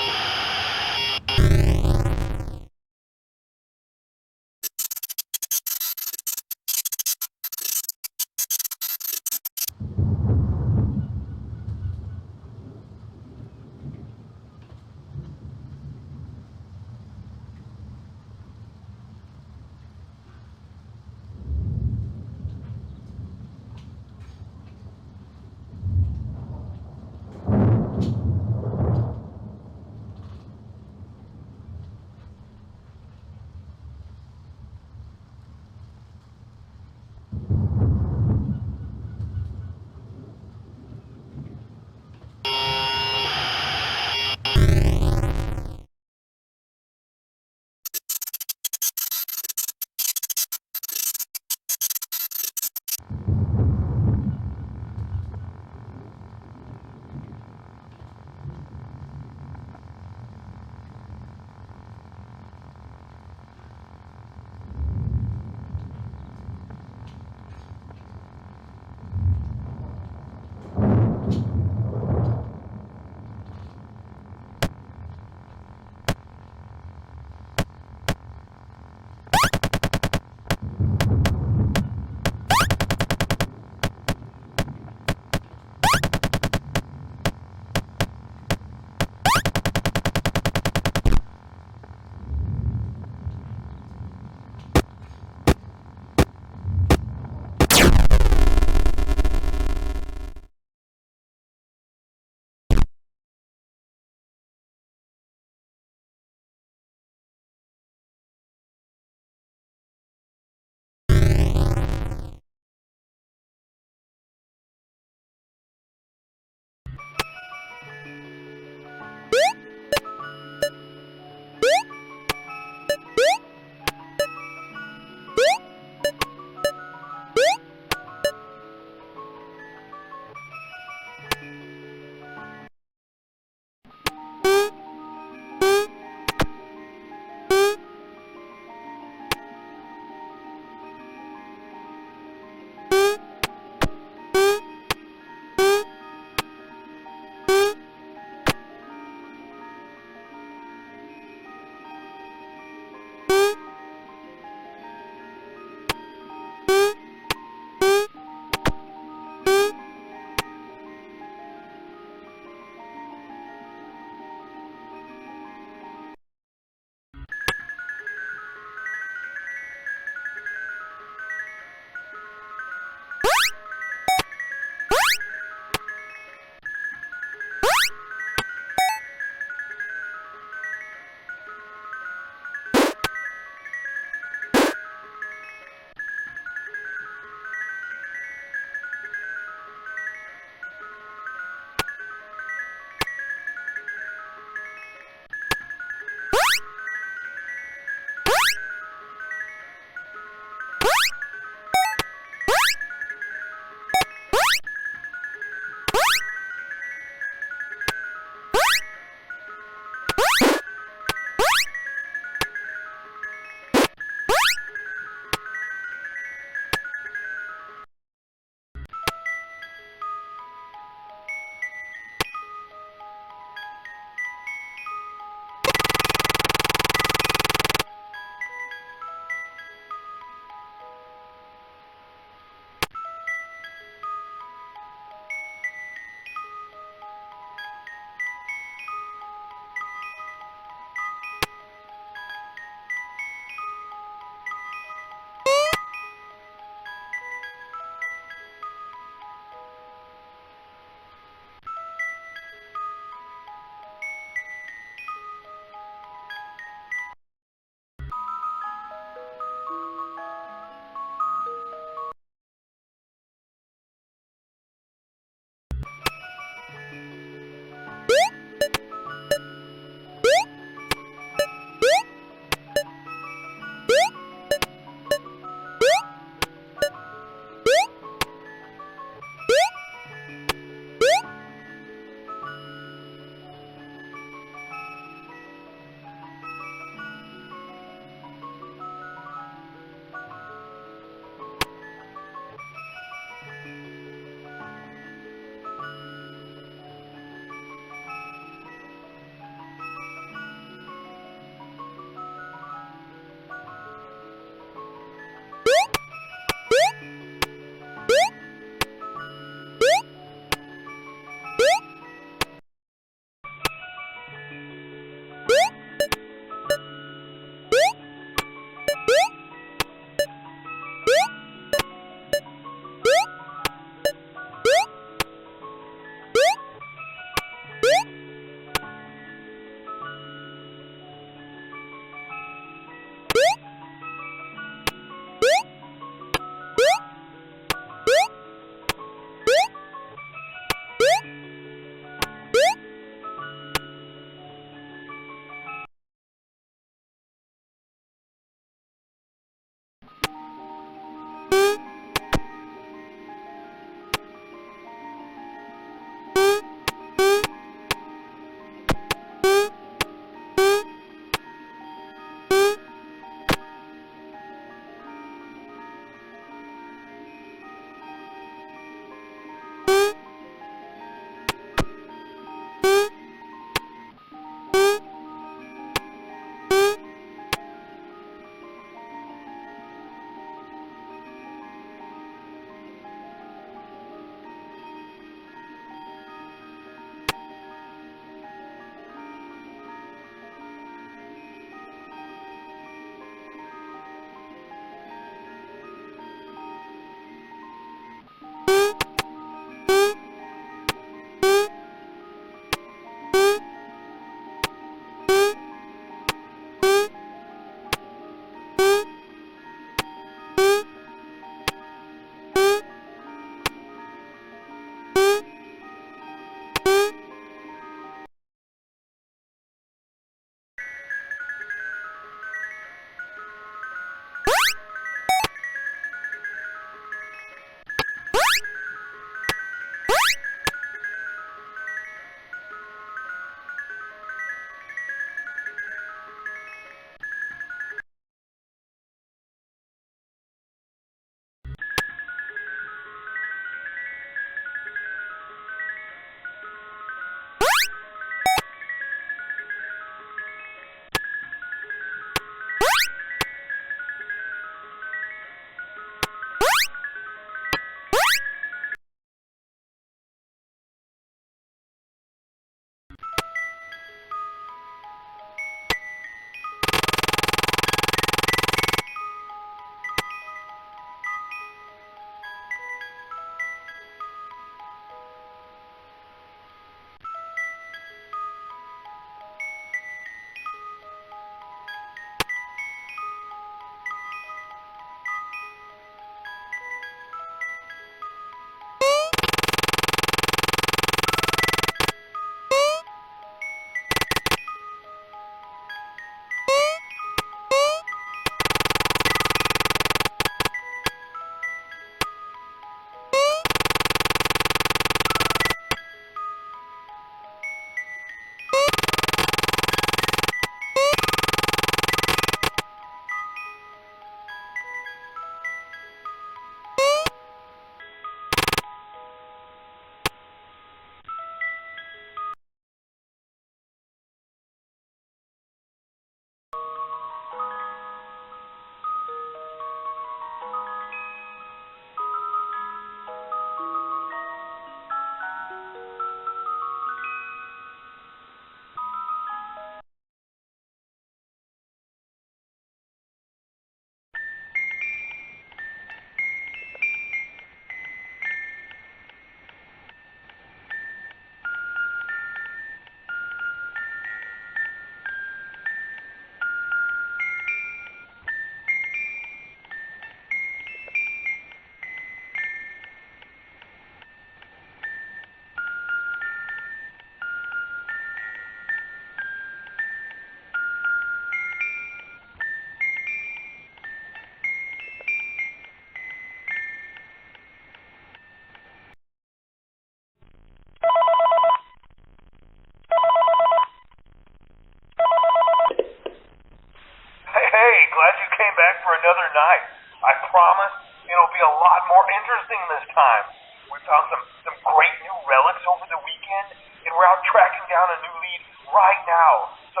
back for another night. I promise it'll be a lot more interesting this time. We found some great new relics over the weekend, and we're out tracking down a new lead right now. So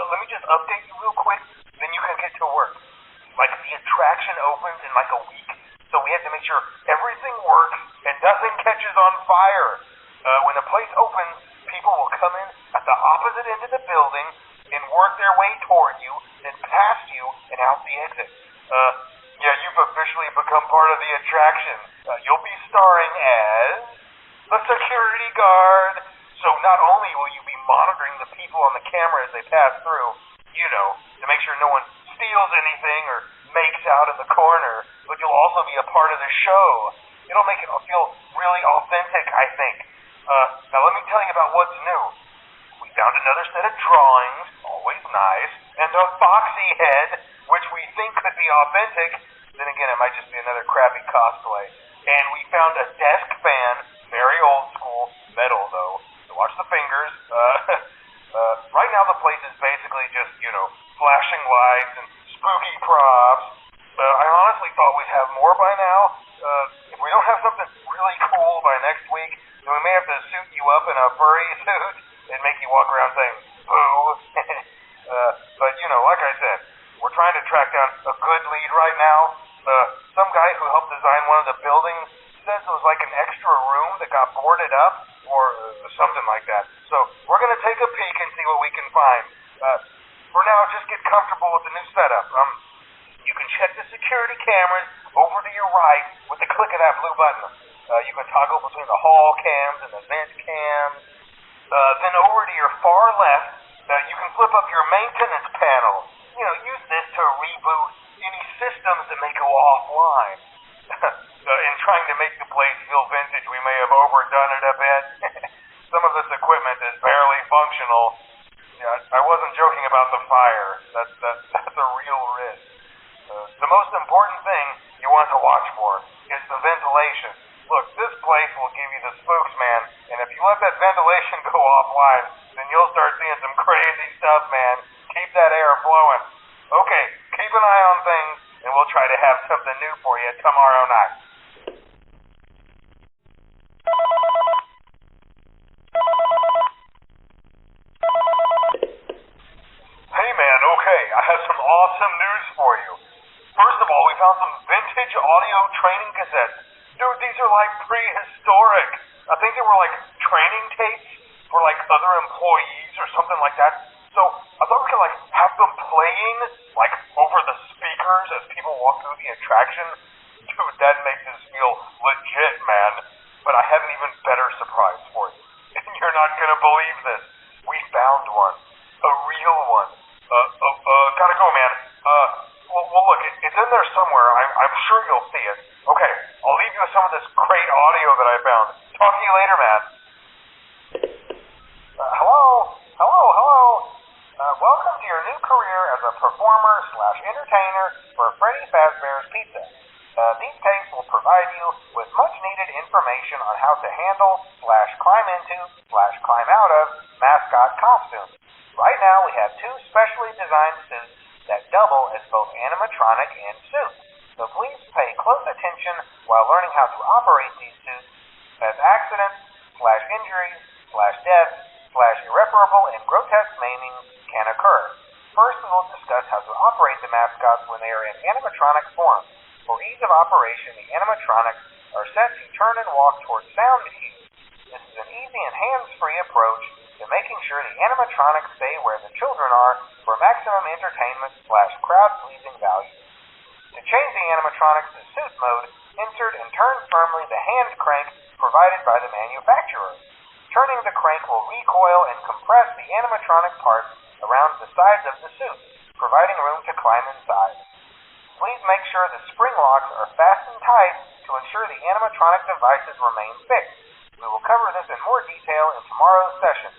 let me just update you real quick, then you can get to work. Like, the attraction opens in like a week, so we have to make sure everything works and nothing catches on fire. When the place opens, people will come in at the opposite end of the building and work their way toward you, then past you and out the exit. Yeah, you've officially become part of the attraction. You'll be starring as the security guard. So not only will you be monitoring the people on the camera as they pass through, you know, to make sure no one steals anything or makes out in the corner, but you'll also be a part of the show. It'll make it feel really authentic, I think. Now let me tell you about what's new. We found another set of drawings, always nice, and a foxy head, which we think could be authentic. Then again, it might just be another crappy cosplay. And we found a desk fan, very old school, metal though. So watch the fingers. Right now the place is basically just, flashing lights and spooky props. I honestly thought we'd have more by now. If we don't have something really cool by next week, then we may have to suit you up in a furry suit and make you walk around saying, boo. But, like I said, we're trying to track down a good lead right now. Some guy who helped design one of the buildings says it was like an extra room that got boarded up or something like that. So we're going to take a peek and see what we can find. For now, just get comfortable with the new setup. You can check the security cameras over to your right with the click of that blue button. You can toggle between the hall cams and the vent cams. Then over to your far left, you can flip up your maintenance panel. Use this to reboot any systems that may go offline. In trying to make the place feel vintage, we may have overdone it a bit. Some of this equipment is barely functional. Yeah, I wasn't joking about the fire. That's a real risk. The most important thing you want to watch for is the ventilation. Look, this place will give you the spooks, man, and if you let that ventilation go offline, then you'll start seeing some crazy stuff, man. Keep that air flowing. Okay, keep an eye on things, and we'll try to have something new for you tomorrow night. Hey man, okay, I have some awesome news for you. First of all, we found some vintage audio training cassettes. Dude, these are like prehistoric. I think they were like training tapes for like other employees or something like that. So I thought we could like have them playing like over the speakers as people walk through the attraction. Dude, that makes us feel legit, man. But I have an even better surprise for you. And you're not gonna believe this. We found one. A real one. Gotta go, man. Well, look, it's in there somewhere. I'm sure you'll see it. Okay, I'll leave you with some of this great audio that I found. Talk to you later, man. Hello? Welcome to your new career as a performer/entertainer for Freddy Fazbear's Pizza. These tapes will provide you with much-needed information on how to handle/climb into/climb out of mascot costumes. Right now, we have two specially designed suits that double as both animatronic and suit. So please pay close attention while learning how to operate these suits, as accidents/injuries/deaths/irreparable and grotesque maimings can occur. First, we will discuss how to operate the mascots when they are in animatronic form. For ease of operation, the animatronics are set to turn and walk towards sound cues. This is an easy and hands-free approach to making sure the animatronics stay where the children are for maximum entertainment/crowd-pleasing value. To change the animatronics to suit mode, insert and turn firmly the hand crank provided by the manufacturer. Turning the crank will recoil and compress the animatronic parts around the sides of the suit, providing room to climb inside. Please make sure the spring locks are fastened tight to ensure the animatronic devices remain fixed. We will cover this in more detail in tomorrow's session.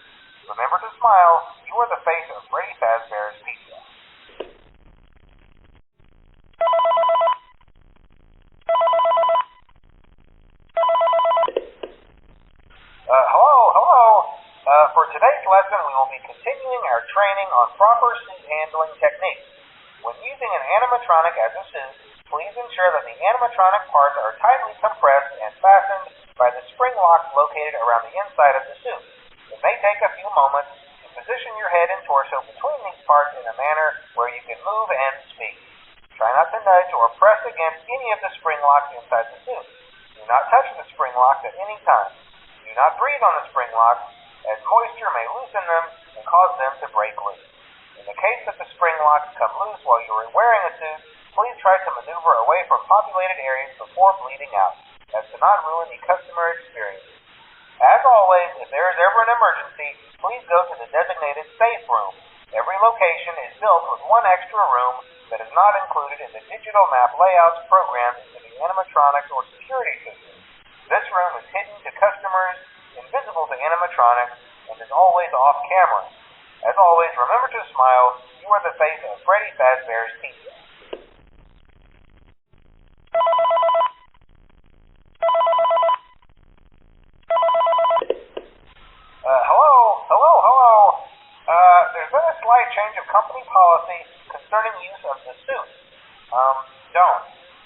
Remember to smile. You are the face of Freddy Fazbear's Pizza. Hello. For today's lesson, we will be continuing our training on proper suit handling techniques. When using an animatronic as a suit, please ensure that the animatronic parts are tightly compressed and fastened by the spring locks located around the inside of the suit. It may take a few moments to position your head and torso between these parts in a manner where you can move and speak. Try not to nudge or press against any of the spring locks inside the suit. Do not touch the spring locks at any time. Do not breathe on the spring locks, as moisture may loosen them and cause them to break loose. In the case that the spring locks come loose while you are wearing a suit, please try to maneuver away from populated areas before bleeding out, as to not ruin the customer experience. As always, if there is ever an emergency, please go to the designated safe room. Every location is built with one extra room that is not included in the digital map layouts programmed into the animatronics or security system. This room is hidden to customers invisible to animatronics, and is always off camera. As always, remember to smile. You are the face of Freddy Fazbear's Pizza. Hello. There's been a slight change of company policy concerning use of the suit. Don't.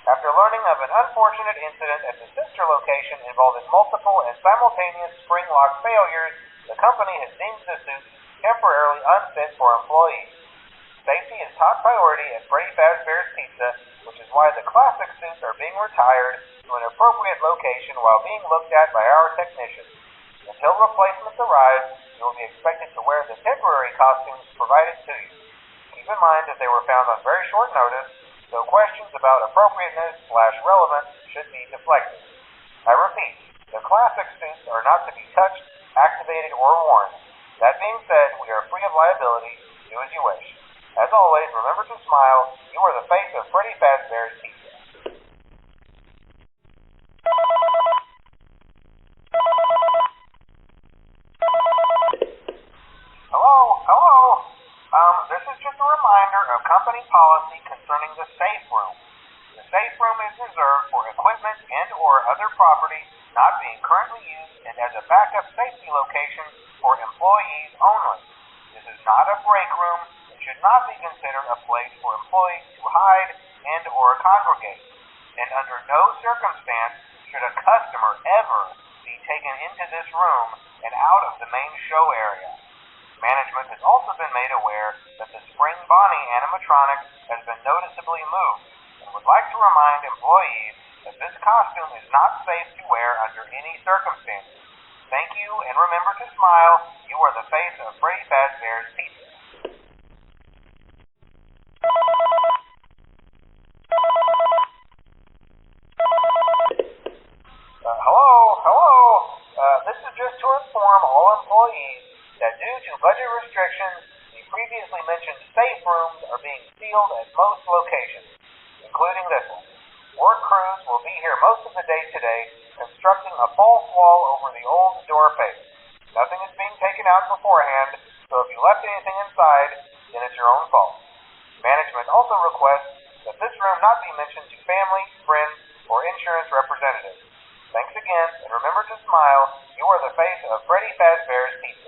After learning of an unfortunate incident at the sister location involving multiple and simultaneous spring lock failures, the company has deemed the suit temporarily unfit for employees. Safety is top priority at Freddy Fazbear's Pizza, which is why the classic suits are being retired to an appropriate location while being looked at by our technicians. Until replacements arrive, you will be expected to wear the temporary costumes provided to you. Keep in mind that they were found on very short notice, so questions about appropriateness/relevance should be deflected. I repeat, the classic suits are not to be touched, activated, or worn. That being said, we are free of liability. Do as you wish. As always, remember to smile. You are the face of Freddy Fazbear's Pizza. Hello. This is just a reminder of company policy concerning the safe room. The safe room is reserved for equipment and or other property not being currently used and as a backup safety location for employees only. This is not a break room and should not be considered a place for employees to hide and or congregate. And under no circumstance should a customer ever be taken into this room and out of the main show area. Management has also been made aware that the Spring Bonnie animatronic has been noticeably moved and would like to remind employees that this costume is not safe to wear under any circumstances. Thank you, and remember to smile. You are the face of Freddy Fazbear's Pizza. Hello. This is just to inform all employees that due to budget restrictions, the previously mentioned safe rooms are being sealed at most locations, including this one. Work crews will be here most of the day today, constructing a false wall over the old door face. Nothing is being taken out beforehand, so if you left anything inside, then it's your own fault. Management also requests that this room not be mentioned to family, friends, or insurance representatives. Thanks again, and remember to smile. You are the face of Freddy Fazbear's Pizza.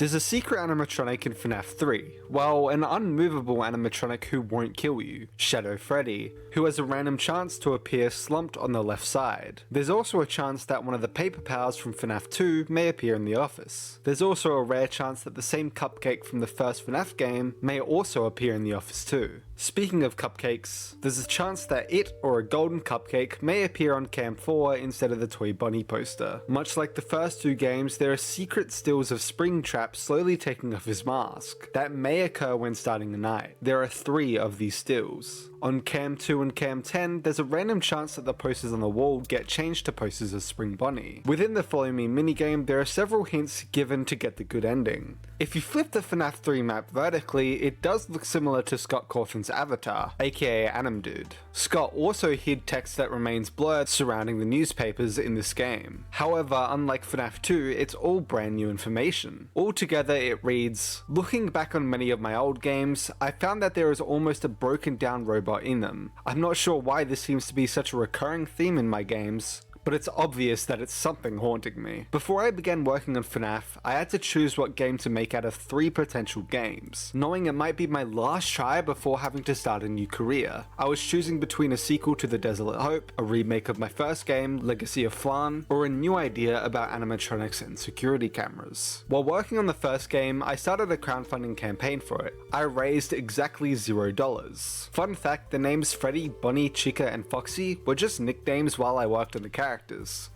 There's a secret animatronic in FNAF 3, well, an unmovable animatronic who won't kill you, Shadow Freddy, who has a random chance to appear slumped on the left side. There's also a chance that one of the paper pals from FNAF 2 may appear in the office. There's also a rare chance that the same cupcake from the first FNAF game may also appear in the office too. Speaking of cupcakes, there's a chance that it or a golden cupcake may appear on Cam 4 instead of the Toy Bunny poster. Much like the first two games, there are secret stills of Springtrap slowly taking off his mask. That may occur when starting the night. There are 3 of these stills. On Cam 2 and Cam 10, there's a random chance that the posters on the wall get changed to posters of Spring Bonnie. Within the Follow Me minigame, there are several hints given to get the good ending. If you flip the FNAF 3 map vertically, it does look similar to Scott Cawthon's Scott's avatar, aka Animdude. Scott also hid text that remains blurred surrounding the newspapers in this game. However, unlike FNAF 2, it's all brand new information. Altogether, it reads, "Looking back on many of my old games, I found that there is almost a broken down robot in them. I'm not sure why this seems to be such a recurring theme in my games, but it's obvious that it's something haunting me." Before I began working on FNAF, I had to choose what game to make out of 3 potential games, knowing it might be my last try before having to start a new career. I was choosing between a sequel to The Desolate Hope, a remake of my first game, Legacy of Flan, or a new idea about animatronics and security cameras. While working on the first game, I started a crowdfunding campaign for it. I raised exactly $0. Fun fact, the names Freddy, Bonnie, Chica, and Foxy were just nicknames while I worked on the characters.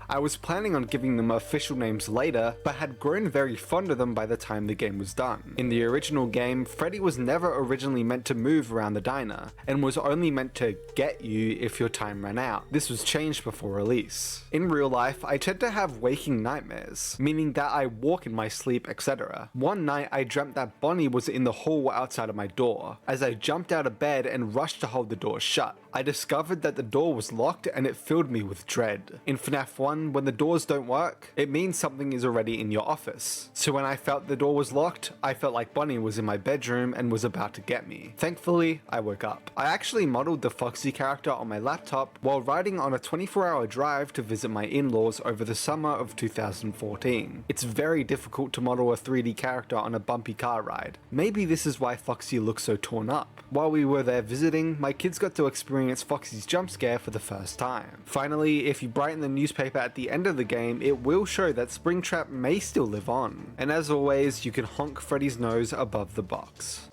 I was planning on giving them official names later, but had grown very fond of them by the time the game was done. In the original game, Freddy was never originally meant to move around the diner, and was only meant to get you if your time ran out. This was changed before release. In real life, I tend to have waking nightmares, meaning that I walk in my sleep, etc. One night, I dreamt that Bonnie was in the hall outside of my door. As I jumped out of bed and rushed to hold the door shut, I discovered that the door was locked and it filled me with dread. In FNAF 1, when the doors don't work, it means something is already in your office. So when I felt the door was locked, I felt like Bonnie was in my bedroom and was about to get me. Thankfully, I woke up. I actually modeled the Foxy character on my laptop while riding on a 24-hour drive to visit my in-laws over the summer of 2014. It's very difficult to model a 3D character on a bumpy car ride. Maybe this is why Foxy looks so torn up. While we were there visiting, my kids got to experience Foxy's jump scare for the first time. Finally, if you brighten the newspaper at the end of the game, it will show that Springtrap may still live on. And as always, you can honk Freddy's nose above the box.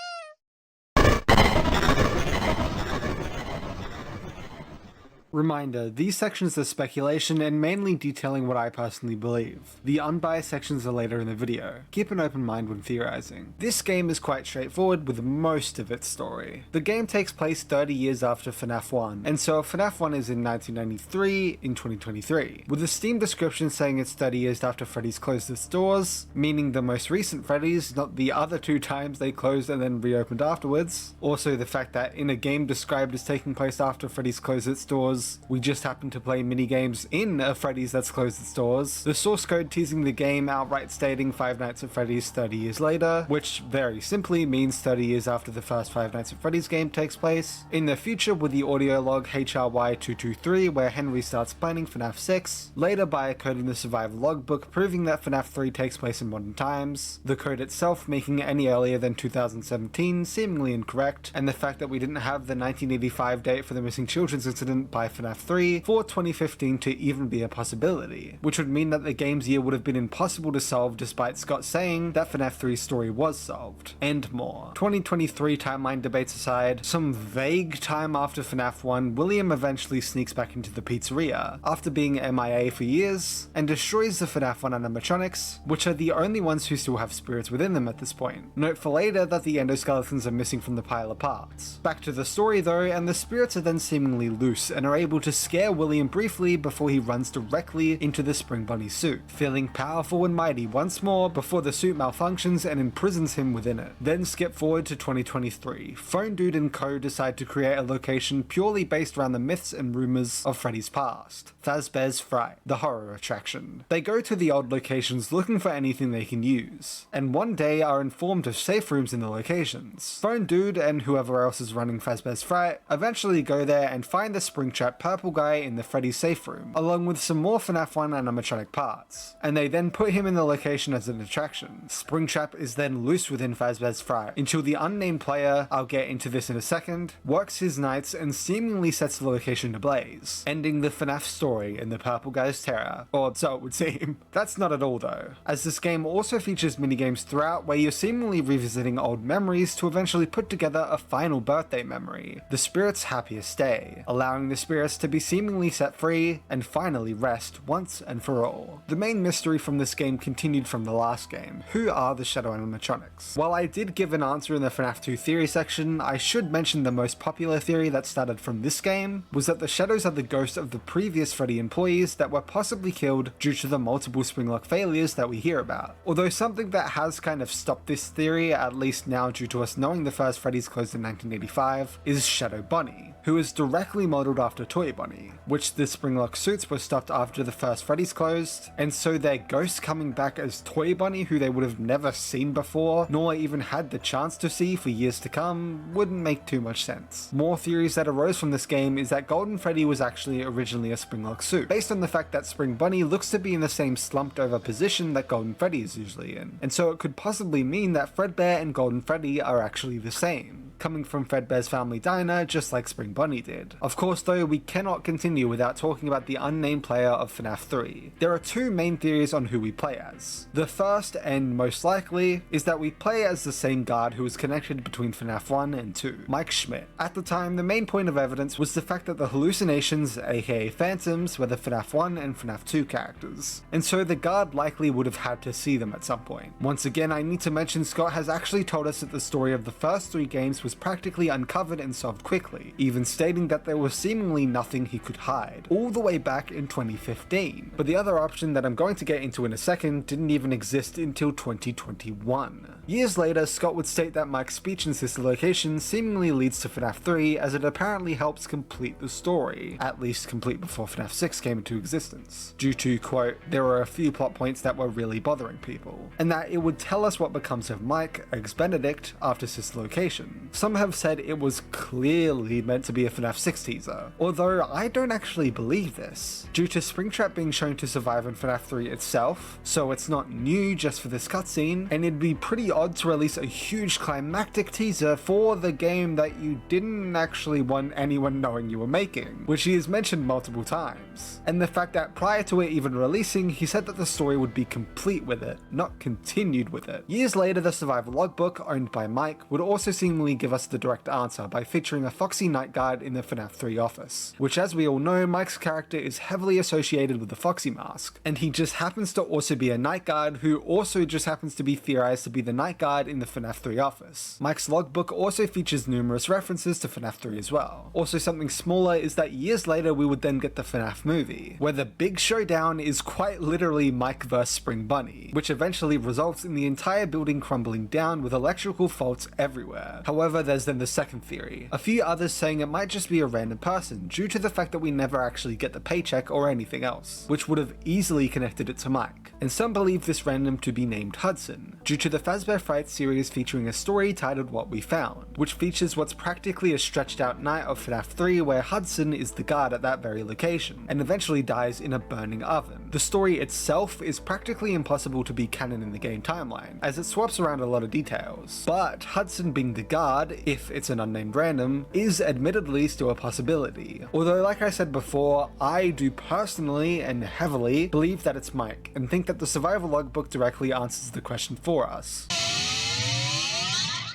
Reminder, these sections are speculation and mainly detailing what I personally believe. The unbiased sections are later in the video. Keep an open mind when theorizing. This game is quite straightforward with most of its story. The game takes place 30 years after FNAF 1, and so FNAF 1 is in 1993 in 2023, with a Steam description saying it's 30 years after Freddy's closed its doors, meaning the most recent Freddy's, not the other 2 times they closed and then reopened afterwards. Also the fact that in a game described as taking place after Freddy's closed its doors, we just happen to play minigames in a Freddy's that's closed its doors. The source code teasing the game outright stating Five Nights at Freddy's 30 years later, which very simply means 30 years after the first Five Nights at Freddy's game takes place. In the future with the audio log HRY223 where Henry starts planning FNAF 6, later by coding the survival logbook proving that FNAF 3 takes place in modern times, the code itself making it any earlier than 2017 seemingly incorrect, and the fact that we didn't have the 1985 date for the missing children's incident by FNAF 3 for 2015 to even be a possibility, which would mean that the game's year would have been impossible to solve despite Scott saying that FNAF 3's story was solved, and more. 2023 timeline debates aside, some vague time after FNAF 1, William eventually sneaks back into the pizzeria, after being MIA for years, and destroys the FNAF 1 animatronics, which are the only ones who still have spirits within them at this point. Note for later that the endoskeletons are missing from the pile of parts. Back to the story though, and the spirits are then seemingly loose and are able to scare William briefly before he runs directly into the Spring Bunny suit, feeling powerful and mighty once more before the suit malfunctions and imprisons him within it. Then skip forward to 2023. Phone Dude and co decide to create a location purely based around the myths and rumors of Freddy's past, Fazbear's Fright, the horror attraction. They go to the old locations looking for anything they can use, and one day are informed of safe rooms in the locations. Phone Dude and whoever else is running Fazbear's Fright eventually go there and find the Springtrap purple guy in the Freddy safe room, along with some more FNAF 1 animatronic parts, and they then put him in the location as an attraction. Springtrap is then loose within Fazbear's Fright, until the unnamed player, I'll get into this in a second, works his nights and seemingly sets the location ablaze, ending the FNAF story in the purple guy's terror, or so it would seem. That's not at all though, as this game also features minigames throughout where you're seemingly revisiting old memories to eventually put together a final birthday memory, the spirit's happiest day, allowing the spirit Sirius to be seemingly set free and finally rest once and for all. The main mystery from this game continued from the last game. Who are the Shadow animatronics? While I did give an answer in the FNAF 2 theory section, I should mention the most popular theory that started from this game was that the Shadows are the ghosts of the previous Freddy employees that were possibly killed due to the multiple Springlock failures that we hear about. Although something that has kind of stopped this theory, at least now due to us knowing the first Freddy's closed in 1985, is Shadow Bunny, who is directly modelled after Toy Bunny, which the Springlock suits were stopped after the first Freddy's closed, and so their ghost coming back as Toy Bunny, who they would have never seen before, nor even had the chance to see for years to come, wouldn't make too much sense. More theories that arose from this game is that Golden Freddy was actually originally a Springlock suit, based on the fact that Spring Bunny looks to be in the same slumped over position that Golden Freddy is usually in, and so it could possibly mean that Fredbear and Golden Freddy are actually the same, coming from Fredbear's family diner just like Spring Bunny did. Of course though, we cannot continue without talking about the unnamed player of FNAF 3. There are two main theories on who we play as. The first, and most likely, is that we play as the same guard who was connected between FNAF 1 and 2, Mike Schmidt. At the time, the main point of evidence was the fact that the hallucinations, aka phantoms, were the FNAF 1 and FNAF 2 characters, and so the guard likely would have had to see them at some point. Once again, I need to mention Scott has actually told us that the story of the first 3 games was practically uncovered and solved quickly, even stating that there was seemingly nothing he could hide, all the way back in 2015. But the other option that I'm going to get into in a second didn't even exist until 2021. Years later, Scott would state that Mike's speech in Sister Location seemingly leads to FNAF 3 as it apparently helps complete the story, at least complete before FNAF 6 came into existence, due to, quote, there were a few plot points that were really bothering people, and that it would tell us what becomes of Mike, ex-Benedict, after Sister Location. Some have said it was clearly meant to be a FNAF 6 teaser, although I don't actually believe this, due to Springtrap being shown to survive in FNAF 3 itself, so it's not new just for this cutscene, and it'd be pretty odd to release a huge climactic teaser for the game that you didn't actually want anyone knowing you were making, which he has mentioned multiple times. And the fact that prior to it even releasing, he said that the story would be complete with it, not continued with it. Years later, the survival logbook, owned by Mike, would also seemingly give us the direct answer by featuring a foxy night guard in the FNAF 3 office, which, as we all know, Mike's character is heavily associated with the foxy mask, and he just happens to also be a night guard who also just happens to be theorized to be the night guard in the FNAF 3 office. Mike's logbook also features numerous references to FNAF 3 as well. Also, something smaller is that years later we would then get the FNAF movie, where the big showdown is quite literally Mike vs Spring Bunny, which eventually results in the entire building crumbling down with electrical faults everywhere. However, there's then the second theory, a few others saying it might just be a random person due to the fact that we never actually get the paycheck or anything else, which would have easily connected it to Mike. And some believe this random to be named Hudson, due to the Fazbear Fright series featuring a story titled What We Found, which features what's practically a stretched out night of FNAF 3 where Hudson is the guard at that very location, and eventually dies in a burning oven. The story itself is practically impossible to be canon in the game timeline, as it swaps around a lot of details, but Hudson being the guard, if it's an unnamed random, is admittedly still a possibility. Although, like I said before, I do personally and heavily believe that it's Mike, and think that the survival logbook directly answers the question for us.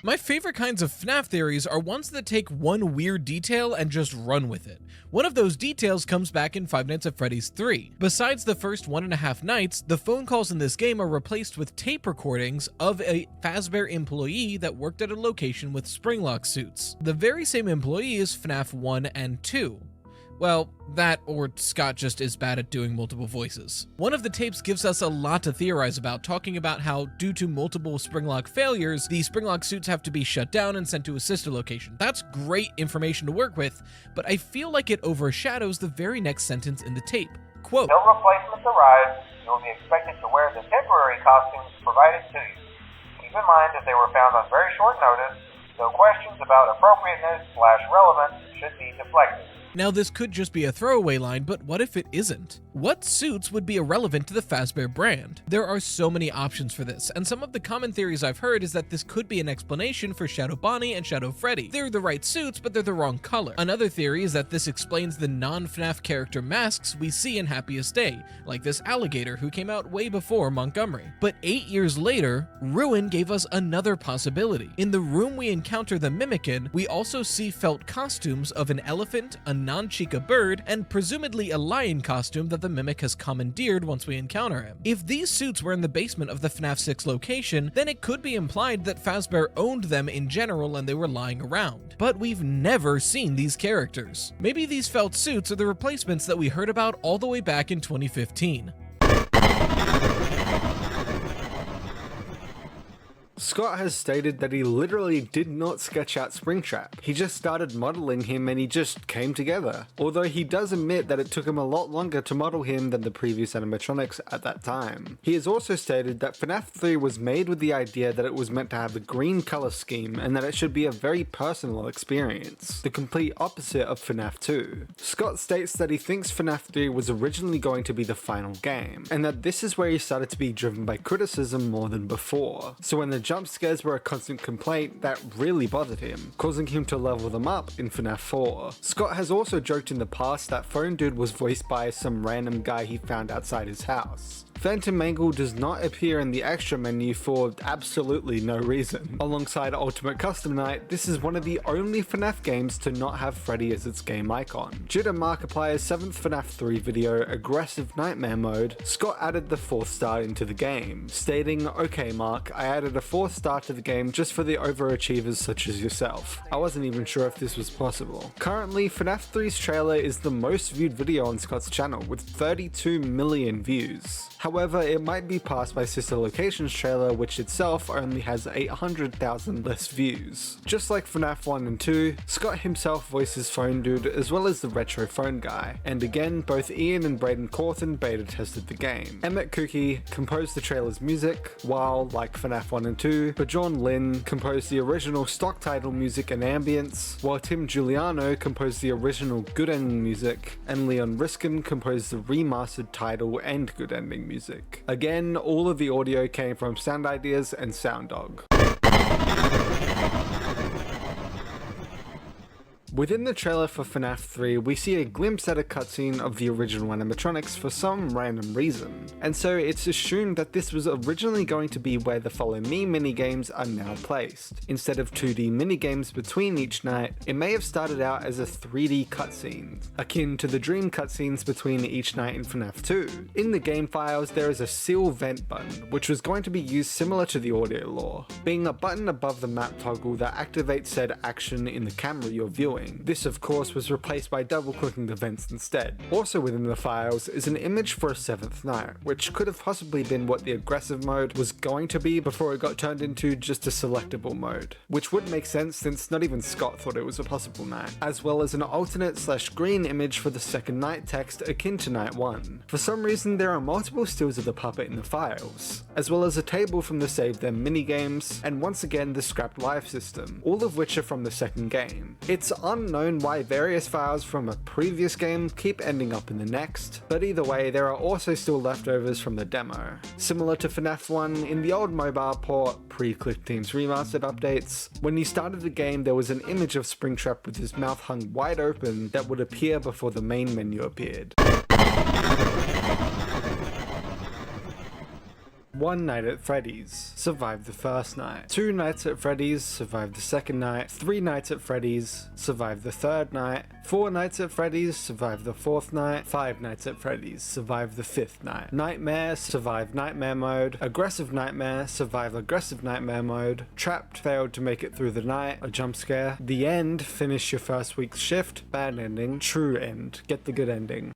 My favorite kinds of FNAF theories are ones that take one weird detail and just run with it. One of those details comes back in Five Nights at Freddy's 3. Besides the first 1.5 nights, the phone calls in this game are replaced with tape recordings of a Fazbear employee that worked at a location with Springlock suits. The very same employee is FNAF 1 and 2. Well, that or Scott just is bad at doing multiple voices. One of the tapes gives us a lot to theorize about, talking about how, due to multiple Springlock failures, the Springlock suits have to be shut down and sent to a sister location. That's great information to work with, but I feel like it overshadows the very next sentence in the tape. Quote, Until replacements arrive, you will be expected to wear the temporary costumes provided to you. Keep in mind that they were found on very short notice, so questions about appropriateness/relevance should be deflected. Now this could just be a throwaway line, but what if it isn't? What suits would be irrelevant to the Fazbear brand? There are so many options for this, and some of the common theories I've heard is that this could be an explanation for Shadow Bonnie and Shadow Freddy. They're the right suits, but they're the wrong color. Another theory is that this explains the non-FNAF character masks we see in Happiest Day, like this alligator who came out way before Montgomery. But 8 years later, Ruin gave us another possibility. In the room we encounter the Mimikin, we also see felt costumes of an elephant, a non-Chica bird and presumably a lion costume that the Mimic has commandeered once we encounter him. If these suits were in the basement of the FNAF 6 location, then it could be implied that Fazbear owned them in general and they were lying around. But we've never seen these characters. Maybe these felt suits are the replacements that we heard about all the way back in 2015. Scott has stated that he literally did not sketch out Springtrap. He just started modeling him and he just came together. Although he does admit that it took him a lot longer to model him than the previous animatronics at that time. He has also stated that FNAF 3 was made with the idea that it was meant to have a green color scheme and that it should be a very personal experience, the complete opposite of FNAF 2. Scott states that he thinks FNAF 3 was originally going to be the final game, and that this is where he started to be driven by criticism more than before. So when the jump scares were a constant complaint, that really bothered him, causing him to level them up in FNAF 4. Scott has also joked in the past that Phone Dude was voiced by some random guy he found outside his house. Phantom Mangle does not appear in the extra menu for absolutely no reason. Alongside Ultimate Custom Night, this is one of the only FNAF games to not have Freddy as its game icon. Due to Markiplier's 7th FNAF 3 video, Aggressive Nightmare Mode, Scott added the 4th star into the game, stating, "Okay Mark, I added a 4th star to the game just for the overachievers such as yourself. I wasn't even sure if this was possible." Currently, FNAF 3's trailer is the most viewed video on Scott's channel with 32 million views. However, it might be passed by Sister Location's trailer, which itself only has 800,000 less views. Just like FNAF 1 and 2, Scott himself voices Phone Dude as well as the Retro Phone Guy, and again, both Ian and Braden Cawthon beta tested the game. Emmett Cookie composed the trailer's music, while, like FNAF 1 and 2, Bjorn Lin composed the original stock title music and ambience, while Tim Giuliano composed the original good ending music, and Leon Riskin composed the remastered title and good ending music. Again, all of the audio came from Sound Ideas and SoundDog. Within the trailer for FNAF 3, we see a glimpse at a cutscene of the original animatronics for some random reason, and so it's assumed that this was originally going to be where the Follow Me minigames are now placed. Instead of 2D minigames between each night, it may have started out as a 3D cutscene, akin to the dream cutscenes between each night in FNAF 2. In the game files, there is a seal vent button, which was going to be used similar to the audio lore, being a button above the map toggle that activates said action in the camera you're viewing. This of course was replaced by double clicking the vents instead. Also within the files is an image for a 7th night, which could have possibly been what the aggressive mode was going to be before it got turned into just a selectable mode, which would make sense since not even Scott thought it was a possible night, as well as an alternate /green image for the second night text akin to night 1. For some reason there are multiple stills of the puppet in the files, as well as a table from the Save Them minigames, and once again the scrapped life system, all of which are from the second game. It's unknown why various files from a previous game keep ending up in the next, but either way there are also still leftovers from the demo. Similar to FNAF 1, in the old mobile port, pre-ClickTeam's remastered updates, when you started the game there was an image of Springtrap with his mouth hung wide open that would appear before the main menu appeared. One Night at Freddy's, survived the first night. 2 Nights at Freddy's, survived the second night. 3 Nights at Freddy's, survived the third night. 4 Nights at Freddy's, survived the 4th night. 5 Nights at Freddy's, survived the 5th night. Nightmare, survived Nightmare mode. Aggressive Nightmare, survived Aggressive Nightmare mode. Trapped, failed to make it through the night, a jump scare. The End, finish your first week's shift, bad ending. True End, get the good ending.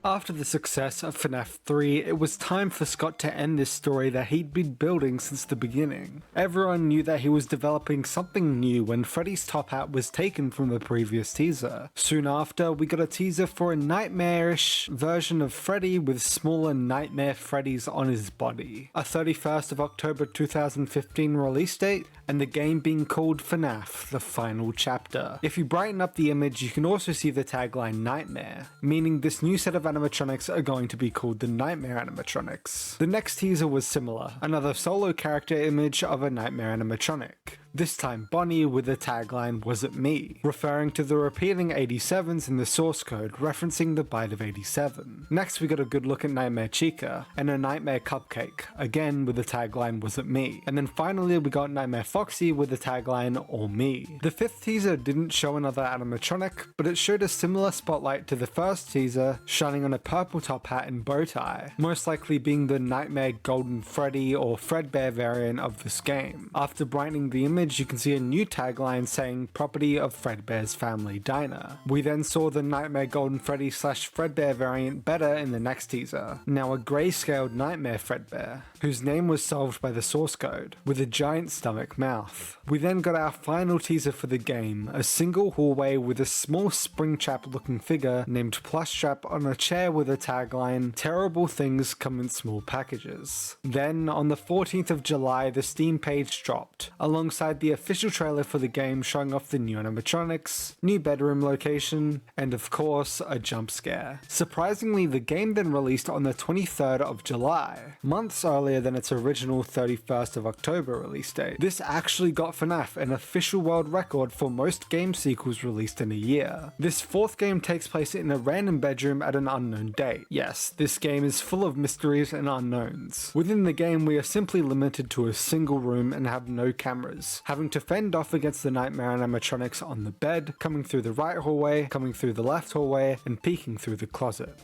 After the success of FNAF 3, it was time for Scott to end this story that he'd been building since the beginning. Everyone knew that he was developing something new when Freddy's top hat was taken from the previous teaser. Soon after, we got a teaser for a nightmarish version of Freddy with smaller Nightmare Freddys on his body. A 31st of October 2015 release date, and the game being called FNAF, the final chapter. If you brighten up the image, you can also see the tagline Nightmare, meaning this new set of animatronics are going to be called the Nightmare animatronics. The next teaser was similar, another solo character image of a Nightmare animatronic. this time Bonnie with the tagline "Was it me?", referring to the repeating 87s in the source code, referencing the bite of 87. Next we got a good look at Nightmare Chica and a Nightmare Cupcake, again with the tagline "Was it me?", and then finally we got Nightmare Foxy with the tagline "All me." The fifth teaser didn't show another animatronic, but it showed a similar spotlight to the first teaser, shining on a purple top hat and bow tie, most likely being the Nightmare Golden Freddy or Fredbear variant of this game. After brightening the image, you can see a new tagline saying "Property of Fredbear's Family Diner." We then saw the Nightmare Golden Freddy / Fredbear variant better in the next teaser, now a grayscaled Nightmare Fredbear, whose name was solved by the source code, with a giant stomach mouth. We then got our final teaser for the game, a single hallway with a small Springtrap looking figure named Plushtrap on a chair with a tagline "Terrible things come in small packages." Then, on the 14th of July, the Steam page dropped, alongside the official trailer for the game showing off the new animatronics, new bedroom location, and of course, a jump scare. Surprisingly, the game then released on the 23rd of July, months earlier than its original 31st of October release date. This actually got FNAF an official world record for most game sequels released in a year. This fourth game takes place in a random bedroom at an unknown date. Yes, this game is full of mysteries and unknowns. Within the game, we are simply limited to a single room and have no cameras, having to fend off against the nightmare animatronics on the bed, coming through the right hallway, coming through the left hallway, and peeking through the closet.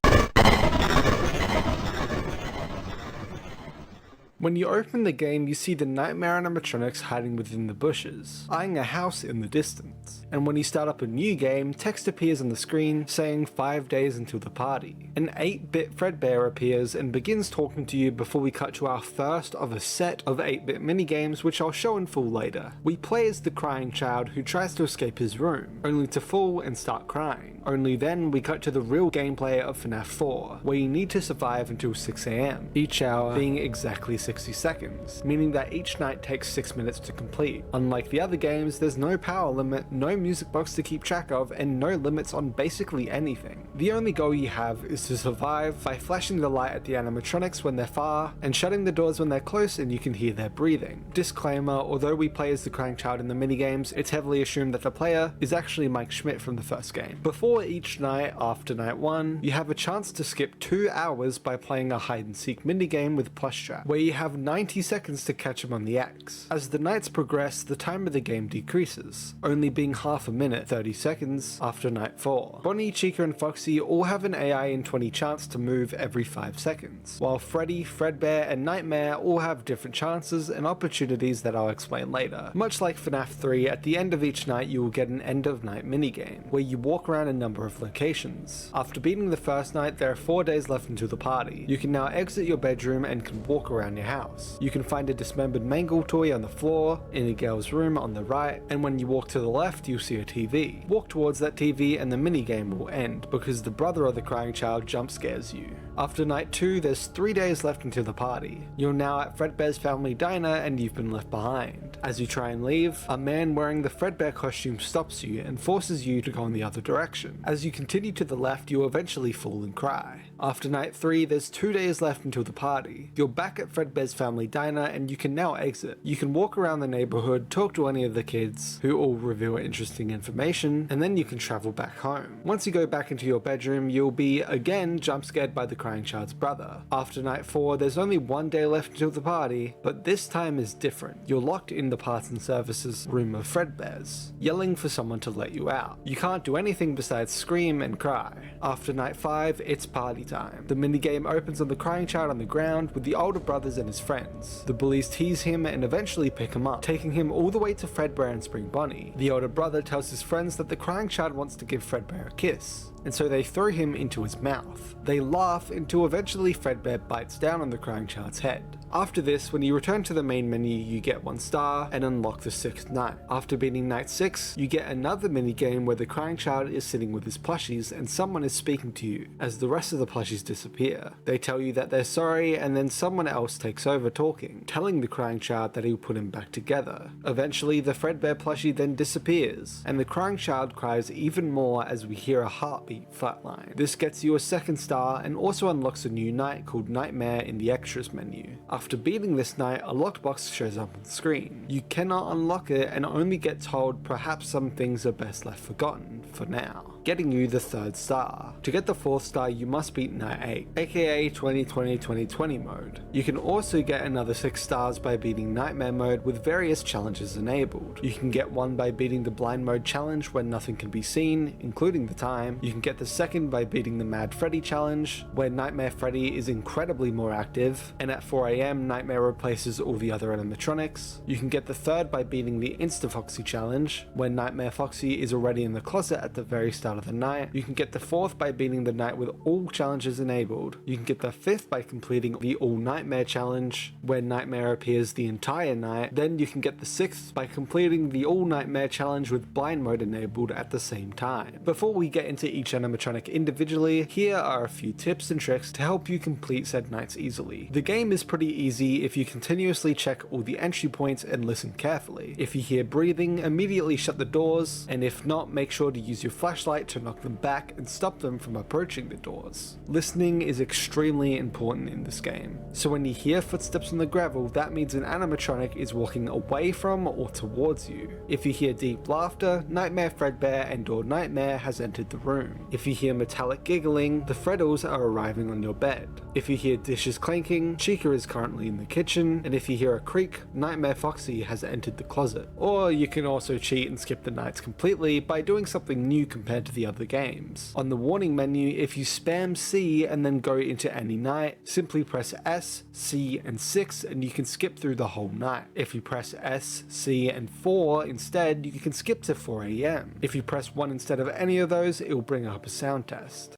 When you open the game, you see the nightmare animatronics hiding within the bushes, eyeing a house in the distance. And when you start up a new game, text appears on the screen saying 5 days until the party. An 8-bit Fredbear appears and begins talking to you before we cut to our first of a set of 8-bit minigames, which I'll show in full later. We play as the crying child who tries to escape his room, only to fall and start crying. Only then we cut to the real gameplay of FNAF 4, where you need to survive until 6 AM, each hour being exactly 60 seconds, meaning that each night takes 6 minutes to complete. Unlike the other games, there's no power limit, no music box to keep track of, and no limits on basically anything. The only goal you have is to survive by flashing the light at the animatronics when they're far, and shutting the doors when they're close and you can hear their breathing. Disclaimer, although we play as the crying child in the minigames, it's heavily assumed that the player is actually Mike Schmidt from the first game. Before each night, after night 1, you have a chance to skip 2 hours by playing a hide and seek minigame with Plushtrap, where you have 90 seconds to catch him on the X. As the nights progress, the time of the game decreases, only being half a minute, 30 seconds, after night 4. Bonnie, Chica, and Foxy all have an AI in 20 chance to move every 5 seconds, while Freddy, Fredbear, and Nightmare all have different chances and opportunities that I'll explain later. Much like FNAF 3, at the end of each night you will get an end of night minigame, where you walk around a number of locations. After beating the first night, there are 4 days left until the party. You can now exit your bedroom and can walk around your house. You can find a dismembered Mangle toy on the floor, in a girl's room on the right, and when you walk to the left you'll see a TV. Walk towards that TV and the minigame will end, because the brother of the crying child jump scares you. After night 2, there's 3 days left until the party. You're now at Fredbear's Family Diner and you've been left behind. As you try and leave, a man wearing the Fredbear costume stops you and forces you to go in the other direction. As you continue to the left, you eventually fall and cry. After night 3, there's 2 days left until the party. You're back at Fredbear's Family Diner and you can now exit. You can walk around the neighborhood, talk to any of the kids, who all reveal interesting information, and then you can travel back home. Once you go back into your bedroom, you'll be again jump scared by the crying child's brother. After night 4, there's only 1 day left until the party, but this time is different. You're locked in the parts and services room of Fredbear's, yelling for someone to let you out. You can't do anything besides scream and cry. After night 5, it's party time. The minigame opens on the crying child on the ground with the older brothers and his friends. The bullies tease him and eventually pick him up, taking him all the way to Fredbear and Spring Bonnie. The older brother tells his friends that the crying child wants to give Fredbear a kiss, and so they throw him into his mouth. They laugh until eventually Fredbear bites down on the crying child's head. After this, when you return to the main menu, you get 1 star and unlock the 6th night. After beating night 6, you get another minigame where the crying child is sitting with his plushies and someone is speaking to you as the rest of the plushies disappear. They tell you that they're sorry, and then someone else takes over talking, telling the crying child that he'll put him back together. Eventually, the Fredbear plushie then disappears, and the crying child cries even more as we hear a heartbeat flatline. This gets you a 2nd star and also unlocks a new night called Nightmare in the extras menu. After beating this night, a locked box shows up on the screen. You cannot unlock it and only get told perhaps some things are best left forgotten for now, getting you the 3rd star. To get the 4th star, you must beat Night 8, aka 2020-2020 mode. You can also get another 6 stars by beating Nightmare mode with various challenges enabled. You can get one by beating the blind mode challenge when nothing can be seen, including the time. You can get the 2nd by beating the Mad Freddy challenge, where Nightmare Freddy is incredibly more active, and at 4 AM Nightmare replaces all the other animatronics. You can get the 3rd by beating the Insta Foxy challenge, where Nightmare Foxy is already in the closet at the very start of the night. You can get the 4th by beating the night with all challenges enabled. You can get the 5th by completing the All Nightmare challenge, where Nightmare appears the entire night. Then you can get the 6th by completing the All Nightmare challenge with blind mode enabled at the same time. Before we get into each animatronic individually, here are a few tips and tricks to help you complete said nights easily. The game is pretty easy if you continuously check all the entry points and listen carefully. If you hear breathing, immediately shut the doors, and if not, make sure to use your flashlight to knock them back and stop them from approaching the doors. Listening is extremely important in this game, so when you hear footsteps on the gravel, that means an animatronic is walking away from or towards you. If you hear deep laughter, Nightmare Fredbear and/or Nightmare has entered the room. If you hear metallic giggling, the Freddles are arriving on your bed. If you hear dishes clanking, Chica is currently in the kitchen, and if you hear a creak, Nightmare Foxy has entered the closet. Or you can also cheat and skip the nights completely by doing something new compared to the other games. On the warning menu, if you spam C and then go into any night, simply press S, C, and 6 and you can skip through the whole night. If you press S, C, and 4 instead, you can skip to 4 AM. If you press 1 instead of any of those, it will bring up a sound test.